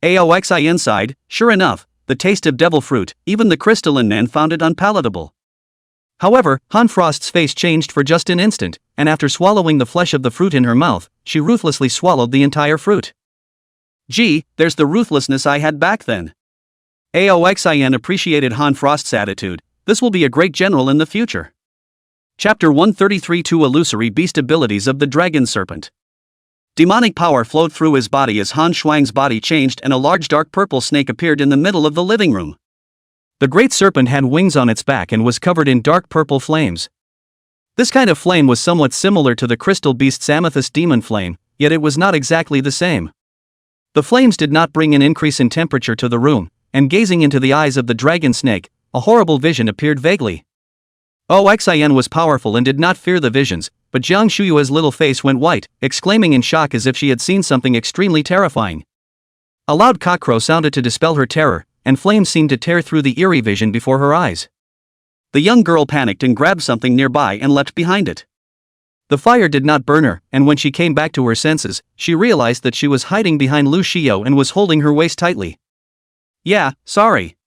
Aoxin sighed. Sure enough, the taste of devil fruit, even the crystalline man found it unpalatable. However, Han Frost's face changed for just an instant, and after swallowing the flesh of the fruit in her mouth, she ruthlessly swallowed the entire fruit. Gee, there's the ruthlessness I had back then. Aoxin appreciated Han Frost's attitude. This will be a great general in the future. Chapter 133 Two Illusory Beast Abilities of the Dragon Serpent. Demonic power flowed through his body as Han Shuang's body changed and a large dark purple snake appeared in the middle of the living room. The great serpent had wings on its back and was covered in dark purple flames. This kind of flame was somewhat similar to the crystal beast's amethyst demon flame, yet it was not exactly the same. The flames did not bring an increase in temperature to the room, and gazing into the eyes of the dragon snake, a horrible vision appeared vaguely. Oxin was powerful and did not fear the visions, but Jiang Shuyue's little face went white, exclaiming in shock as if she had seen something extremely terrifying. A loud cockcrow sounded to dispel her terror, and flames seemed to tear through the eerie vision before her eyes. The young girl panicked and grabbed something nearby and leapt behind it. The fire did not burn her, and when she came back to her senses, she realized that she was hiding behind Lu Xiao and was holding her waist tightly. Yeah, sorry.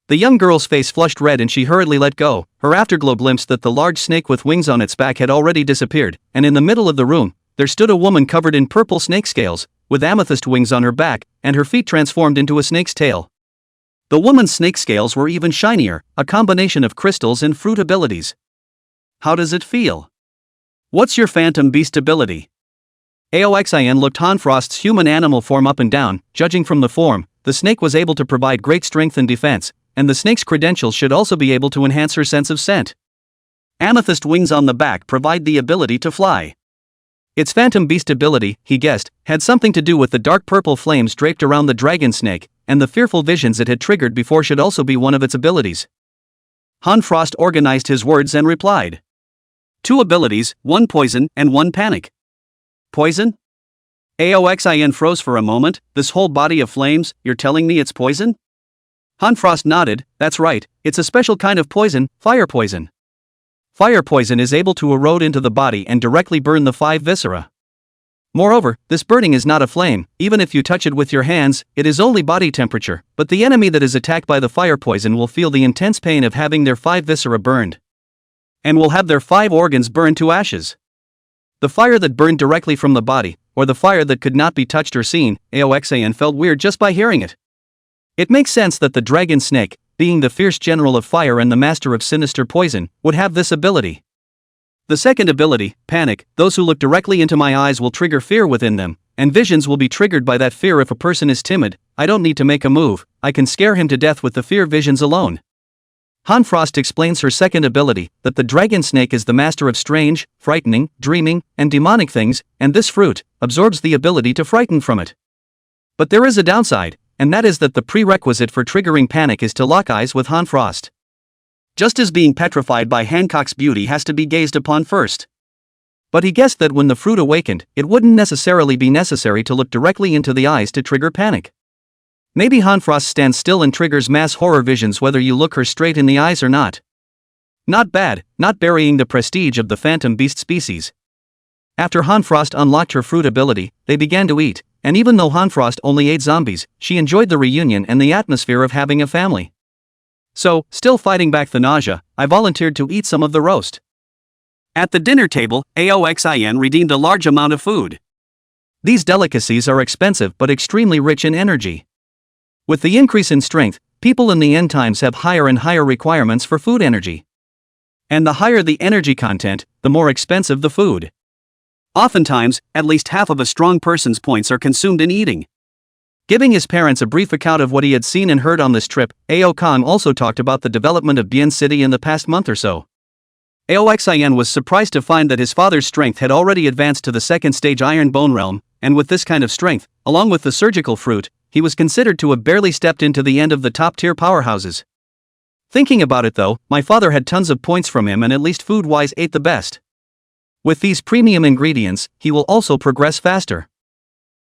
The young girl's face flushed red and she hurriedly let go. Her afterglow glimpsed that the large snake with wings on its back had already disappeared, and in the middle of the room, there stood a woman covered in purple snake scales, with amethyst wings on her back, and her feet transformed into a snake's tail. The woman's snake scales were even shinier, a combination of crystals and fruit abilities. How does it feel? What's your phantom beast ability? Aoxin looked Han Frost's human animal form up and down. Judging from the form, the snake was able to provide great strength and defense, and the snake's credentials should also be able to enhance her sense of scent. Amethyst wings on the back provide the ability to fly. Its phantom beast ability, he guessed, had something to do with the dark purple flames draped around the dragon snake, and the fearful visions it had triggered before should also be one of its abilities. Han Frost organized his words and replied. 2 abilities, 1 poison and 1 panic. Poison? Aoxin froze for a moment. This whole body of flames, you're telling me it's poison? Han Frost nodded. That's right, it's a special kind of poison, fire poison. Fire poison is able to erode into the body and directly burn the 5 viscera. Moreover, this burning is not a flame. Even if you touch it with your hands, it is only body temperature, but the enemy that is attacked by the fire poison will feel the intense pain of having their 5 viscera burned, and will have their 5 organs burned to ashes. The fire that burned directly from the body, or the fire that could not be touched or seen, Aoxin felt weird just by hearing it. It makes sense that the dragon snake, being the fierce general of fire and the master of sinister poison, would have this ability. The second ability, panic, those who look directly into my eyes will trigger fear within them, and visions will be triggered by that fear. If a person is timid, I don't need to make a move, I can scare him to death with the fear visions alone. Han Frost explains her second ability, that the dragon snake is the master of strange, frightening, dreaming, and demonic things, and this fruit absorbs the ability to frighten from it. But there is a downside, and that is that the prerequisite for triggering panic is to lock eyes with Han Frost. Just as being petrified by Hancock's beauty has to be gazed upon first. But he guessed that when the fruit awakened, it wouldn't necessarily be necessary to look directly into the eyes to trigger panic. Maybe Han Frost stands still and triggers mass horror visions whether you look her straight in the eyes or not. Not bad, not burying the prestige of the phantom beast species. After Han Frost unlocked her fruit ability, they began to eat, and even though Han Frost only ate zombies, she enjoyed the reunion and the atmosphere of having a family. So, still fighting back the nausea, I volunteered to eat some of the roast. At the dinner table, Aoxin redeemed a large amount of food. These delicacies are expensive but extremely rich in energy. With the increase in strength, people in the end times have higher and higher requirements for food energy. And the higher the energy content, the more expensive the food. Oftentimes, at least half of a strong person's points are consumed in eating. Giving his parents a brief account of what he had seen and heard on this trip, Aokan also talked about the development of Bien City in the past month or so. Aoxin was surprised to find that his father's strength had already advanced to the 2nd stage Iron Bone realm, and with this kind of strength, along with the surgical fruit, he was considered to have barely stepped into the end of the top-tier powerhouses. Thinking about it though, my father had tons of points from him and at least food-wise ate the best. With these premium ingredients, he will also progress faster.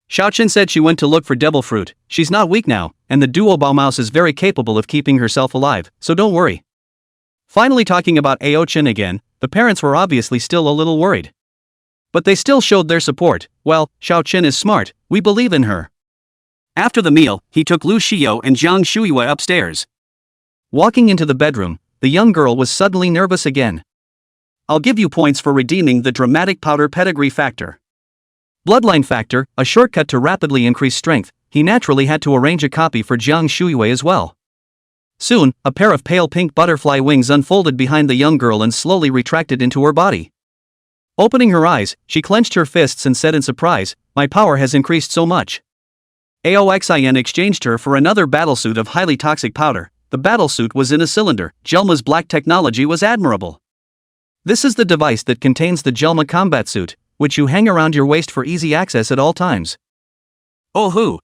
Xiaoqin said she went to look for devil fruit. She's not weak now, and the duo Baomouse is very capable of keeping herself alive, so don't worry. Finally talking about Aochin again, the parents were obviously still a little worried. But they still showed their support. Well, Xiaoqin is smart, we believe in her. After the meal, he took Lu Xiao and Jiang Shuiwei upstairs. Walking into the bedroom, the young girl was suddenly nervous again. I'll give you points for redeeming the dramatic powder pedigree factor. Bloodline factor, a shortcut to rapidly increase strength. He naturally had to arrange a copy for Jiang Shuiwei as well. Soon, a pair of pale pink butterfly wings unfolded behind the young girl and slowly retracted into her body. Opening her eyes, she clenched her fists and said in surprise, "My power has increased so much." Aoxin exchanged her for another battlesuit of highly toxic powder. The battlesuit was in a cylinder. Jelma's black technology was admirable. This is the device that contains the Jelma combat suit, which you hang around your waist for easy access at all times. Oh hoo!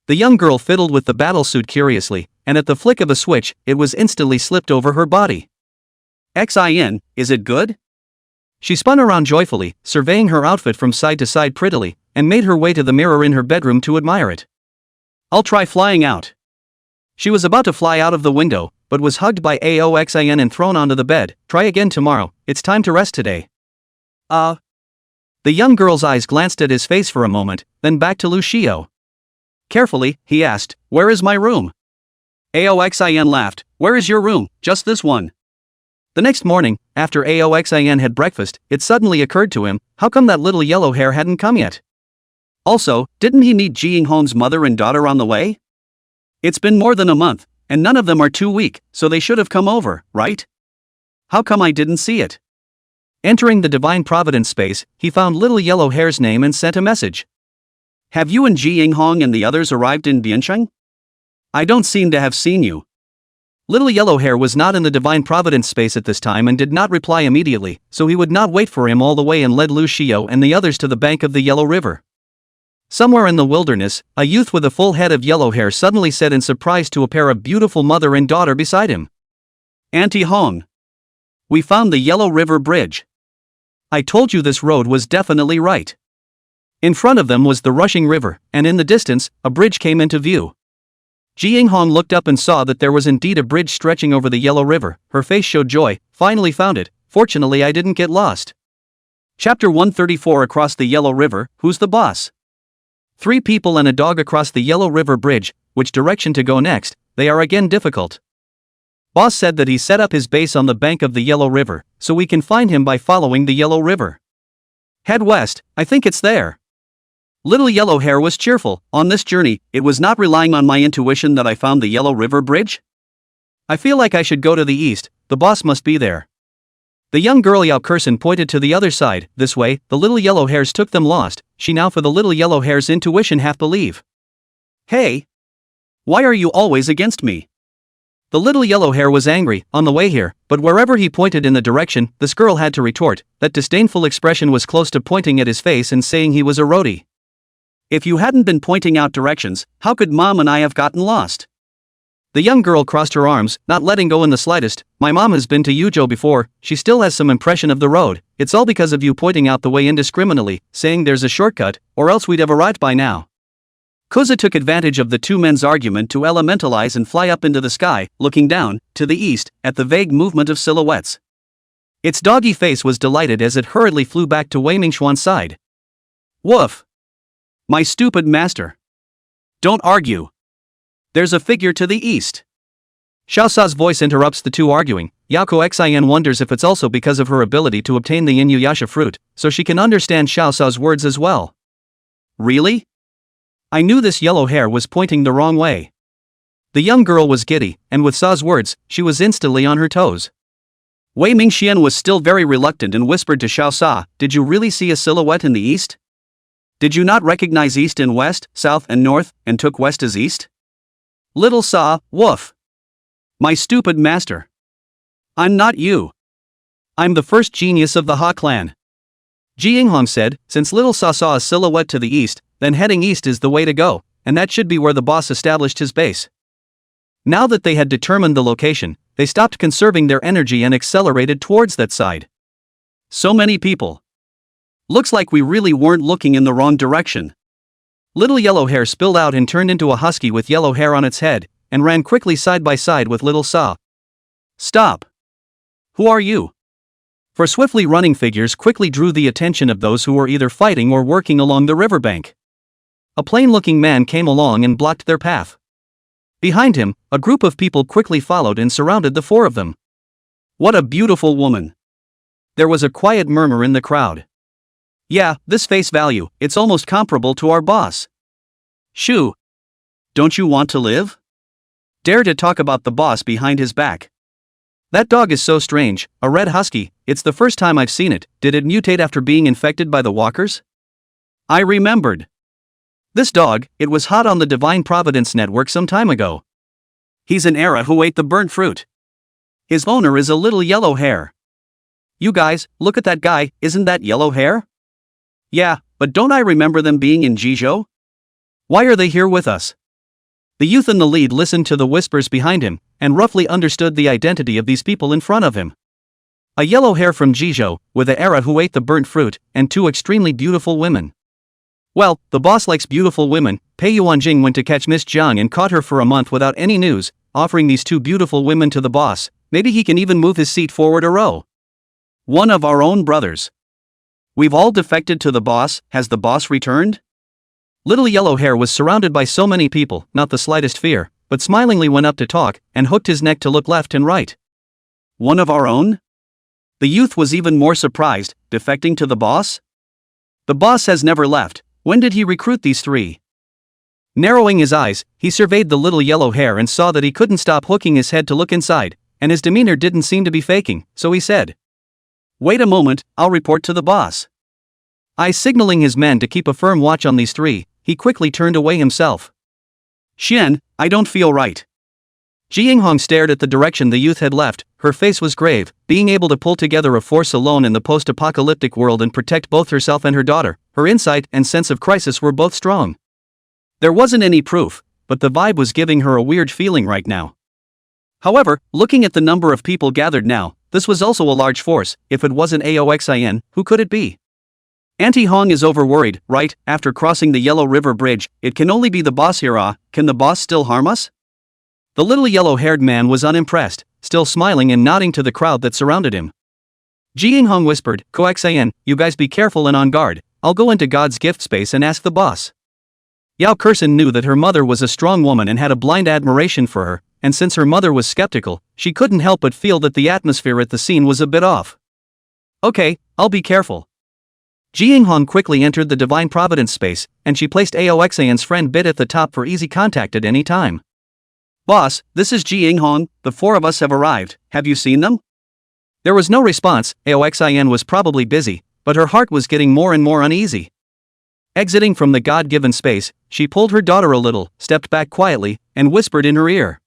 The young girl fiddled with the battlesuit curiously, and at the flick of a switch, it was instantly slipped over her body. Xin, is it good? She spun around joyfully, surveying her outfit from side to side prettily, and made her way to the mirror in her bedroom to admire it. I'll try flying out. She was about to fly out of the window, but was hugged by Aoxin and thrown onto the bed. Try again tomorrow, it's time to rest today. The young girl's eyes glanced at his face for a moment, then back to Lu Xiao. Carefully, he asked, "Where is my room?" Aoxin laughed, "Where is your room? Just this one." The next morning, after Aoxin had breakfast, it suddenly occurred to him, how come that little yellow hair hadn't come yet? Also, didn't he meet Ji Yinghong's mother and daughter on the way? It's been more than a month, and none of them are too weak, so they should have come over, right? How come I didn't see it? Entering the Divine Providence space, he found Little Yellow Hair's name and sent a message. Have you and Ji Yinghong and the others arrived in Biancheng? I don't seem to have seen you. Little Yellow Hair was not in the Divine Providence space at this time and did not reply immediately, so he would not wait for him all the way and led Lu Xiao and the others to the bank of the Yellow River. Somewhere in the wilderness, a youth with a full head of yellow hair suddenly said in surprise to a pair of beautiful mother and daughter beside him. Auntie Hong. We found the Yellow River Bridge. I told you this road was definitely right. In front of them was the rushing river, and in the distance, a bridge came into view. Ji Hong looked up and saw that there was indeed a bridge stretching over the Yellow River. Her face showed joy. Finally found it. Fortunately, I didn't get lost. Chapter 134. Across the Yellow River. Who's the boss? 3 people and a dog across the Yellow River Bridge. Which direction to go next? They are again difficult. Boss said that he set up his base on the bank of the Yellow River, so we can find him by following the Yellow River. Head west, I think it's there. Little Yellow Hair was cheerful. On this journey, it was not relying on my intuition that I found the Yellow River Bridge. I feel like I should go to the east, the boss must be there. The young girl Yao Kursen pointed to the other side. This way, the little yellow hairs took them lost. She now for the little yellow hair's intuition half believe. Hey! Why are you always against me? The little yellow hair was angry, on the way here, but wherever he pointed in the direction, this girl had to retort. That disdainful expression was close to pointing at his face and saying he was a roadie. If you hadn't been pointing out directions, how could Mom and I have gotten lost? The young girl crossed her arms, not letting go in the slightest. My mom has been to Yuzhou before, she still has some impression of the road. It's all because of you pointing out the way indiscriminately, saying there's a shortcut, or else we'd have arrived by now. Koza took advantage of the 2 men's argument to elementalize and fly up into the sky, looking down, to the east, at the vague movement of silhouettes. Its doggy face was delighted as it hurriedly flew back to Wei Mingxuan's side. Woof! My stupid master! Don't argue! There's a figure to the east. Xiao Sa's voice interrupts the 2 arguing. Yaoko Xin wonders if it's also because of her ability to obtain the Inuyasha fruit, so she can understand Xiao Sa's words as well. Really? I knew this yellow hair was pointing the wrong way. The young girl was giddy, and with Sa's words, she was instantly on her toes. Wei Mingxian was still very reluctant and whispered to Xiao Sa, "Did you really see a silhouette in the east? Did you not recognize east and west, south and north, and took west as east?" Little Sa, woof. My stupid master. I'm not you. I'm the first genius of the Ha clan. Ji Yinghong said, since Little Sa saw a silhouette to the east, then heading east is the way to go, and that should be where the boss established his base. Now that they had determined the location, they stopped conserving their energy and accelerated towards that side. So many people. Looks like we really weren't looking in the wrong direction. Little Yellow Hair spilled out and turned into a husky with yellow hair on its head, and ran quickly side by side with Little Sa. Stop! Who are you? For swiftly running figures quickly drew the attention of those who were either fighting or working along the riverbank. A plain-looking man came along and blocked their path. Behind him, a group of people quickly followed and surrounded the 4 of them. What a beautiful woman! There was a quiet murmur in the crowd. Yeah, this face value, it's almost comparable to our boss. Shoo! Don't you want to live? Dare to talk about the boss behind his back. That dog is so strange, a red husky, it's the first time I've seen it. Did it mutate after being infected by the walkers? I remembered. This dog, it was hot on the Divine Providence network some time ago. He's an era who ate the burnt fruit. His owner is a little yellow hair. You guys, look at that guy, isn't that yellow hair? Yeah, but don't I remember them being in Jizhou? Why are they here with us? The youth in the lead listened to the whispers behind him, and roughly understood the identity of these people in front of him. A yellow hair from Jizhou, with a era who ate the burnt fruit, and 2 extremely beautiful women. Well, the boss likes beautiful women. Pei Yuanjing went to catch Miss Jiang and caught her for a month without any news, offering these 2 beautiful women to the boss. Maybe he can even move his seat forward a row. One of our own brothers. We've all defected to the boss. Has the boss returned? Little Yellow Hair was surrounded by so many people, not the slightest fear, but smilingly went up to talk, and hooked his neck to look left and right. One of our own? The youth was even more surprised. Defecting to the boss? The boss has never left. When did he recruit these 3? Narrowing his eyes, he surveyed the little yellow hair and saw that he couldn't stop hooking his head to look inside, and his demeanor didn't seem to be faking, so he said, "Wait a moment, I'll report to the boss." Signaling his men to keep a firm watch on these 3, he quickly turned away himself. Xian, I don't feel right. Ji Yinghong stared at the direction the youth had left. Her face was grave. Being able to pull together a force alone in the post-apocalyptic world and protect both herself and her daughter, her insight and sense of crisis were both strong. There wasn't any proof, but the vibe was giving her a weird feeling right now. However, looking at the number of people gathered now, this was also a large force. If it wasn't Aoxin, who could it be? Auntie Hong is overworried, right? After crossing the Yellow River Bridge, it can only be the boss here. Can the boss still harm us? The little yellow-haired man was unimpressed, still smiling and nodding to the crowd that surrounded him. Ji Hong whispered, Coaxian, you guys be careful and on guard. I'll go into God's gift space and ask the boss. Yao Kursen knew that her mother was a strong woman and had a blind admiration for her, and since her mother was skeptical, she couldn't help but feel that the atmosphere at the scene was a bit off. Okay, I'll be careful. Ji Hong quickly entered the Divine Providence space, and she placed Aoxian's friend Bit at the top for easy contact at any time. Boss, this is Ji Hong, the four of us have arrived, have you seen them? There was no response. Aoxian was probably busy, but her heart was getting more and more uneasy. Exiting from the God-given space, she pulled her daughter a little, stepped back quietly, and whispered in her ear.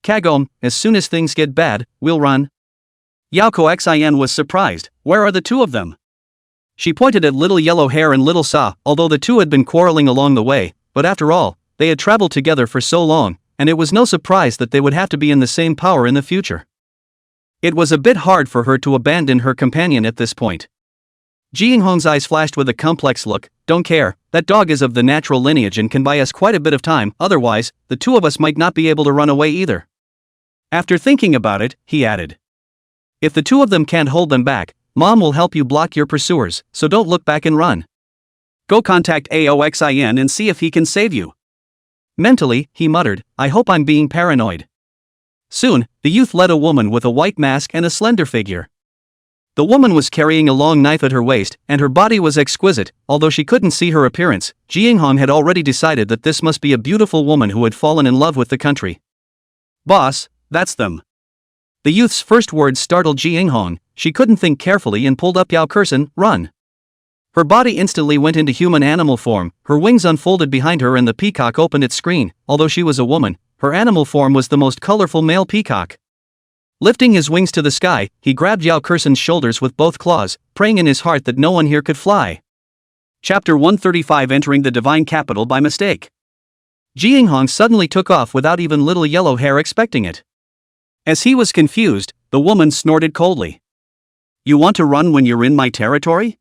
Kagome, as soon as things get bad, we'll run. Yao Coaxian was surprised. Where are the two of them? She pointed at Little Yellow Hair and Little Sa, although the two had been quarreling along the way, but after all, they had traveled together for so long, and it was no surprise that they would have to be in the same power in the future. It was a bit hard for her to abandon her companion at this point. Ji Hong's eyes flashed with a complex look. Don't care, that dog is of the natural lineage and can buy us quite a bit of time, otherwise, the two of us might not be able to run away either. After thinking about it, he added. If the two of them can't hold them back, Mom will help you block your pursuers, so don't look back and run. Go contact Aoxin and see if he can save you. Mentally, he muttered, I hope I'm being paranoid. Soon, the youth led a woman with a white mask and a slender figure. The woman was carrying a long knife at her waist, and her body was exquisite. Although she couldn't see her appearance, Ji Hong had already decided that this must be a beautiful woman who had fallen in love with the country. Boss, that's them. The youth's first words startled Ji Hong. She couldn't think carefully and pulled up Yao Kursen, run. Her body instantly went into human animal form, her wings unfolded behind her and the peacock opened its screen. Although she was a woman, her animal form was the most colorful male peacock. Lifting his wings to the sky, he grabbed Yao Kursen's shoulders with both claws, praying in his heart that no one here could fly. Chapter 135 Entering the Divine Capital by Mistake. Ji Hong suddenly took off without even Little Yellow Hair expecting it. As he was confused, the woman snorted coldly. You want to run when you're in my territory?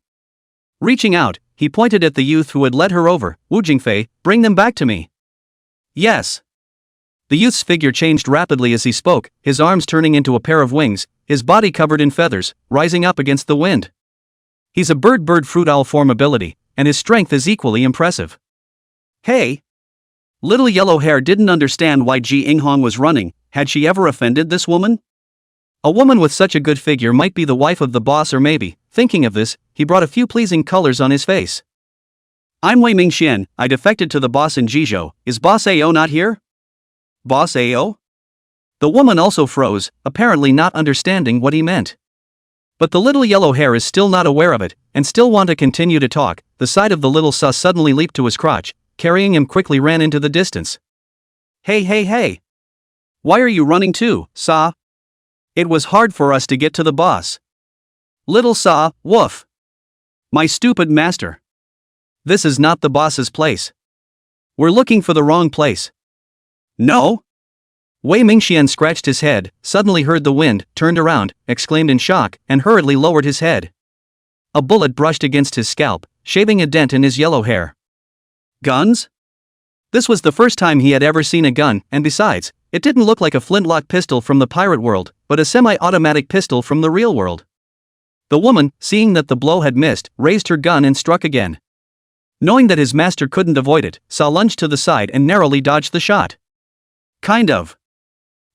Reaching out, he pointed at the youth who had led her over. Wu Jingfei, bring them back to me. Yes. The youth's figure changed rapidly as he spoke, his arms turning into a pair of wings, his body covered in feathers, rising up against the wind. He's a bird fruit owl form ability, and his strength is equally impressive. Hey! Little Yellow Hair didn't understand why Ji Hong was running. Had she ever offended this woman? A woman with such a good figure might be the wife of the boss, or maybe, thinking of this, he brought a few pleasing colors on his face. I'm Wei Mingxian, I defected to the boss in Jizhou. Is Boss Ao not here? Boss Ao? The woman also froze, apparently not understanding what he meant. But the Little Yellow Hair is still not aware of it, and still want to continue to talk. The sight of the little Sa suddenly leaped to his crotch, carrying him quickly ran into the distance. Hey! Why are you running too, Sa? It was hard for us to get to the boss. Little Sa, woof. My stupid master. This is not the boss's place. We're looking for the wrong place. No? Wei Mingxian scratched his head, suddenly heard the wind, turned around, exclaimed in shock, and hurriedly lowered his head. A bullet brushed against his scalp, shaving a dent in his yellow hair. Guns? This was the first time he had ever seen a gun, and besides, it didn't look like a flintlock pistol from the pirate world, but a semi-automatic pistol from the real world. The woman, seeing that the blow had missed, raised her gun and struck again. Knowing that his master couldn't avoid it, Sa lunged to the side and narrowly dodged the shot. Kind of.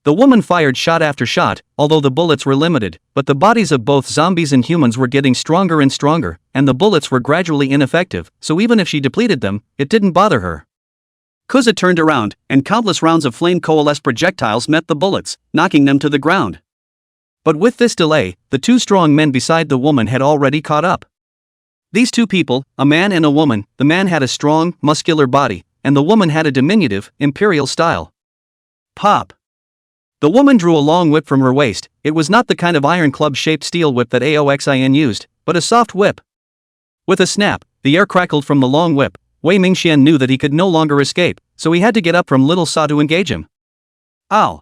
The woman fired shot after shot, although the bullets were limited, but the bodies of both zombies and humans were getting stronger and stronger, and the bullets were gradually ineffective, so even if she depleted them, it didn't bother her. Kuza turned around, and countless rounds of flame-coalesced projectiles met the bullets, knocking them to the ground. But with this delay, the two strong men beside the woman had already caught up. These two people, a man and a woman, the man had a strong, muscular body, and the woman had a diminutive, imperial style. Pop! The woman drew a long whip from her waist. It was not the kind of iron club-shaped steel whip that Aoxin used, but a soft whip. With a snap, the air crackled from the long whip. Wei Mingxian knew that he could no longer escape, so he had to get up from Little Sa to engage him. Ow!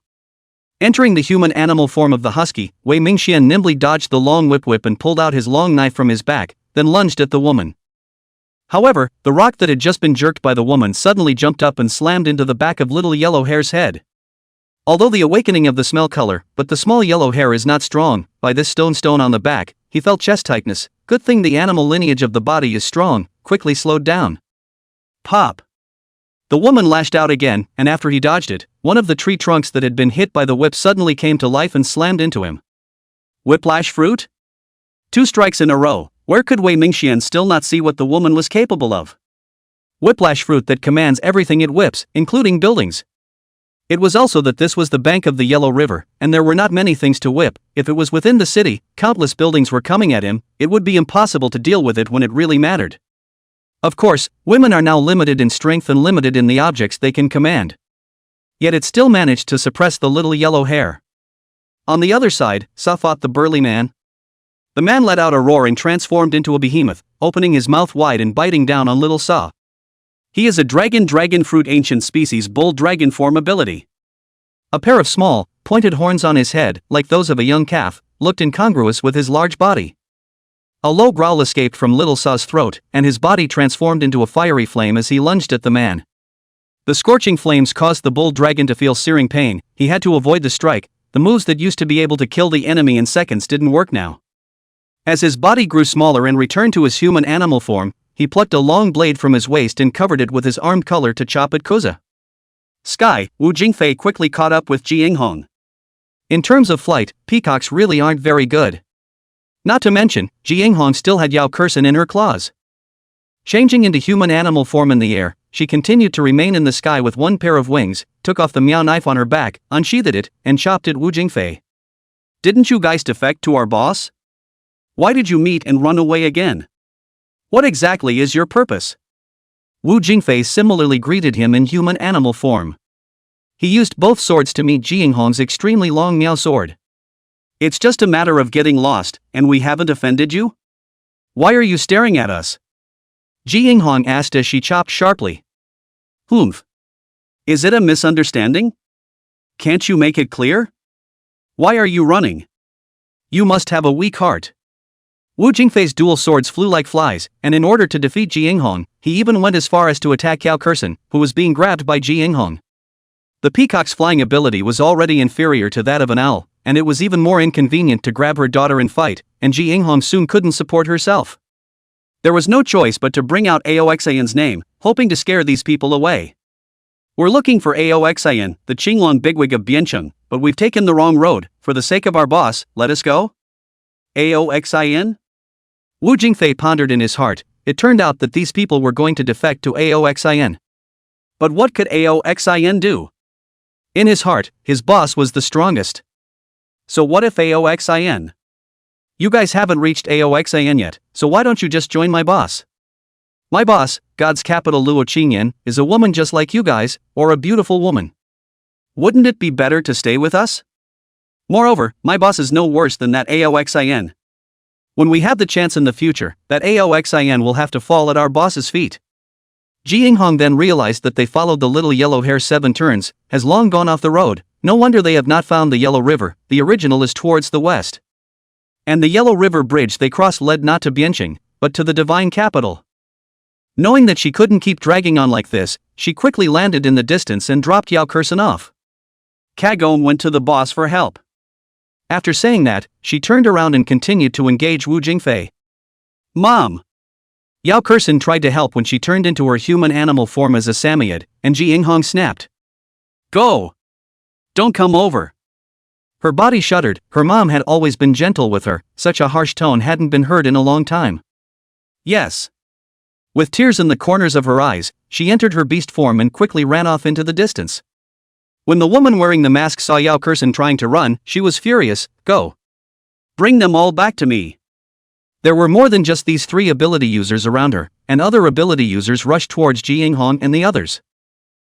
Entering the human-animal form of the husky, Wei Mingxian nimbly dodged the long whip and pulled out his long knife from his back, then lunged at the woman. However, the rock that had just been jerked by the woman suddenly jumped up and slammed into the back of little yellow hair's head. Although the awakening of the smell color, but the small yellow hair is not strong, by this stone on the back, he felt chest tightness. Good thing the animal lineage of the body is strong, quickly slowed down. Pop! The woman lashed out again, and after he dodged it, one of the tree trunks that had been hit by the whip suddenly came to life and slammed into him. Whiplash fruit? 2 strikes in a row. Where could Wei Mingxian still not see what the woman was capable of? Whiplash fruit that commands everything it whips, including buildings. It was also that this was the bank of the Yellow River, and there were not many things to whip. If it was within the city, countless buildings were coming at him, it would be impossible to deal with it when it really mattered. Of course, women are now limited in strength and limited in the objects they can command. Yet it still managed to suppress the little yellow hair. On the other side, Sa fought the burly man. The man let out a roar and transformed into a behemoth, opening his mouth wide and biting down on little Sa. He is a dragon fruit ancient species bull dragon form ability. A pair of small, pointed horns on his head, like those of a young calf, looked incongruous with his large body. A low growl escaped from little Sa's throat, and his body transformed into a fiery flame as he lunged at the man. The scorching flames caused the bull dragon to feel searing pain. He had to avoid the strike. The moves that used to be able to kill the enemy in seconds didn't work now. As his body grew smaller and returned to his human-animal form, he plucked a long blade from his waist and covered it with his armed color to chop at Kuza. Sky, Wu Jingfei quickly caught up with Ji Yinghong. In terms of flight, peacocks really aren't very good. Not to mention, Ji Yinghong still had Yao Kursen in her claws. Changing into human-animal form in the air, she continued to remain in the sky with one pair of wings, took off the meow knife on her back, unsheathed it, and chopped at Wu Jingfei. Didn't you guys defect to our boss? Why did you meet and run away again? What exactly is your purpose? Wu Jingfei similarly greeted him in human-animal form. He used both swords to meet Ji Yinghong's extremely long meow sword. It's just a matter of getting lost, and we haven't offended you? Why are you staring at us? Ji Yinghong asked as she chopped sharply. Humph. Is it a misunderstanding? Can't you make it clear? Why are you running? You must have a weak heart. Wu Jingfei's dual swords flew like flies, and in order to defeat Ji Yinghong, he even went as far as to attack Yao Kursen, who was being grabbed by Ji Yinghong. The peacock's flying ability was already inferior to that of an owl, and it was even more inconvenient to grab her daughter and fight, and Ji Yinghong soon couldn't support herself. There was no choice but to bring out Aoxian's name, hoping to scare these people away. We're looking for Aoxian, the Qinglong bigwig of Biancheng, but we've taken the wrong road. For the sake of our boss, let us go? Aoxian? Wu Jingfei pondered in his heart. It turned out that these people were going to defect to Aoxian. But what could Aoxian do? In his heart, his boss was the strongest. So what if Aoxian? You guys haven't reached Aoxian yet, so why don't you just join my boss? My boss, God's capital Luo Qingyan, is a woman just like you guys, or a beautiful woman. Wouldn't it be better to stay with us? Moreover, my boss is no worse than that Aoxian. When we have the chance in the future, that Aoxian will have to fall at our boss's feet. Ji Yinghong then realized that they followed the little yellow hair 7 turns, has long gone off the road. No wonder they have not found the Yellow River. The original is towards the west. And the Yellow River bridge they crossed led not to Biancheng, but to the divine capital. Knowing that she couldn't keep dragging on like this, she quickly landed in the distance and dropped Yao Kursen off. Kagome went to the boss for help. After saying that, she turned around and continued to engage Wu Jingfei. Mom! Yao Kursen tried to help when she turned into her human-animal form as a Samoyed, and Ji Yinghong snapped. Go! Don't come over! Her body shuddered. Her mom had always been gentle with her, such a harsh tone hadn't been heard in a long time. Yes. With tears in the corners of her eyes, she entered her beast form and quickly ran off into the distance. When the woman wearing the mask saw Yao Kursen trying to run, she was furious. Go! Bring them all back to me! There were more than just these 3 ability users around her, and other ability users rushed towards Ji Yinghong and the others.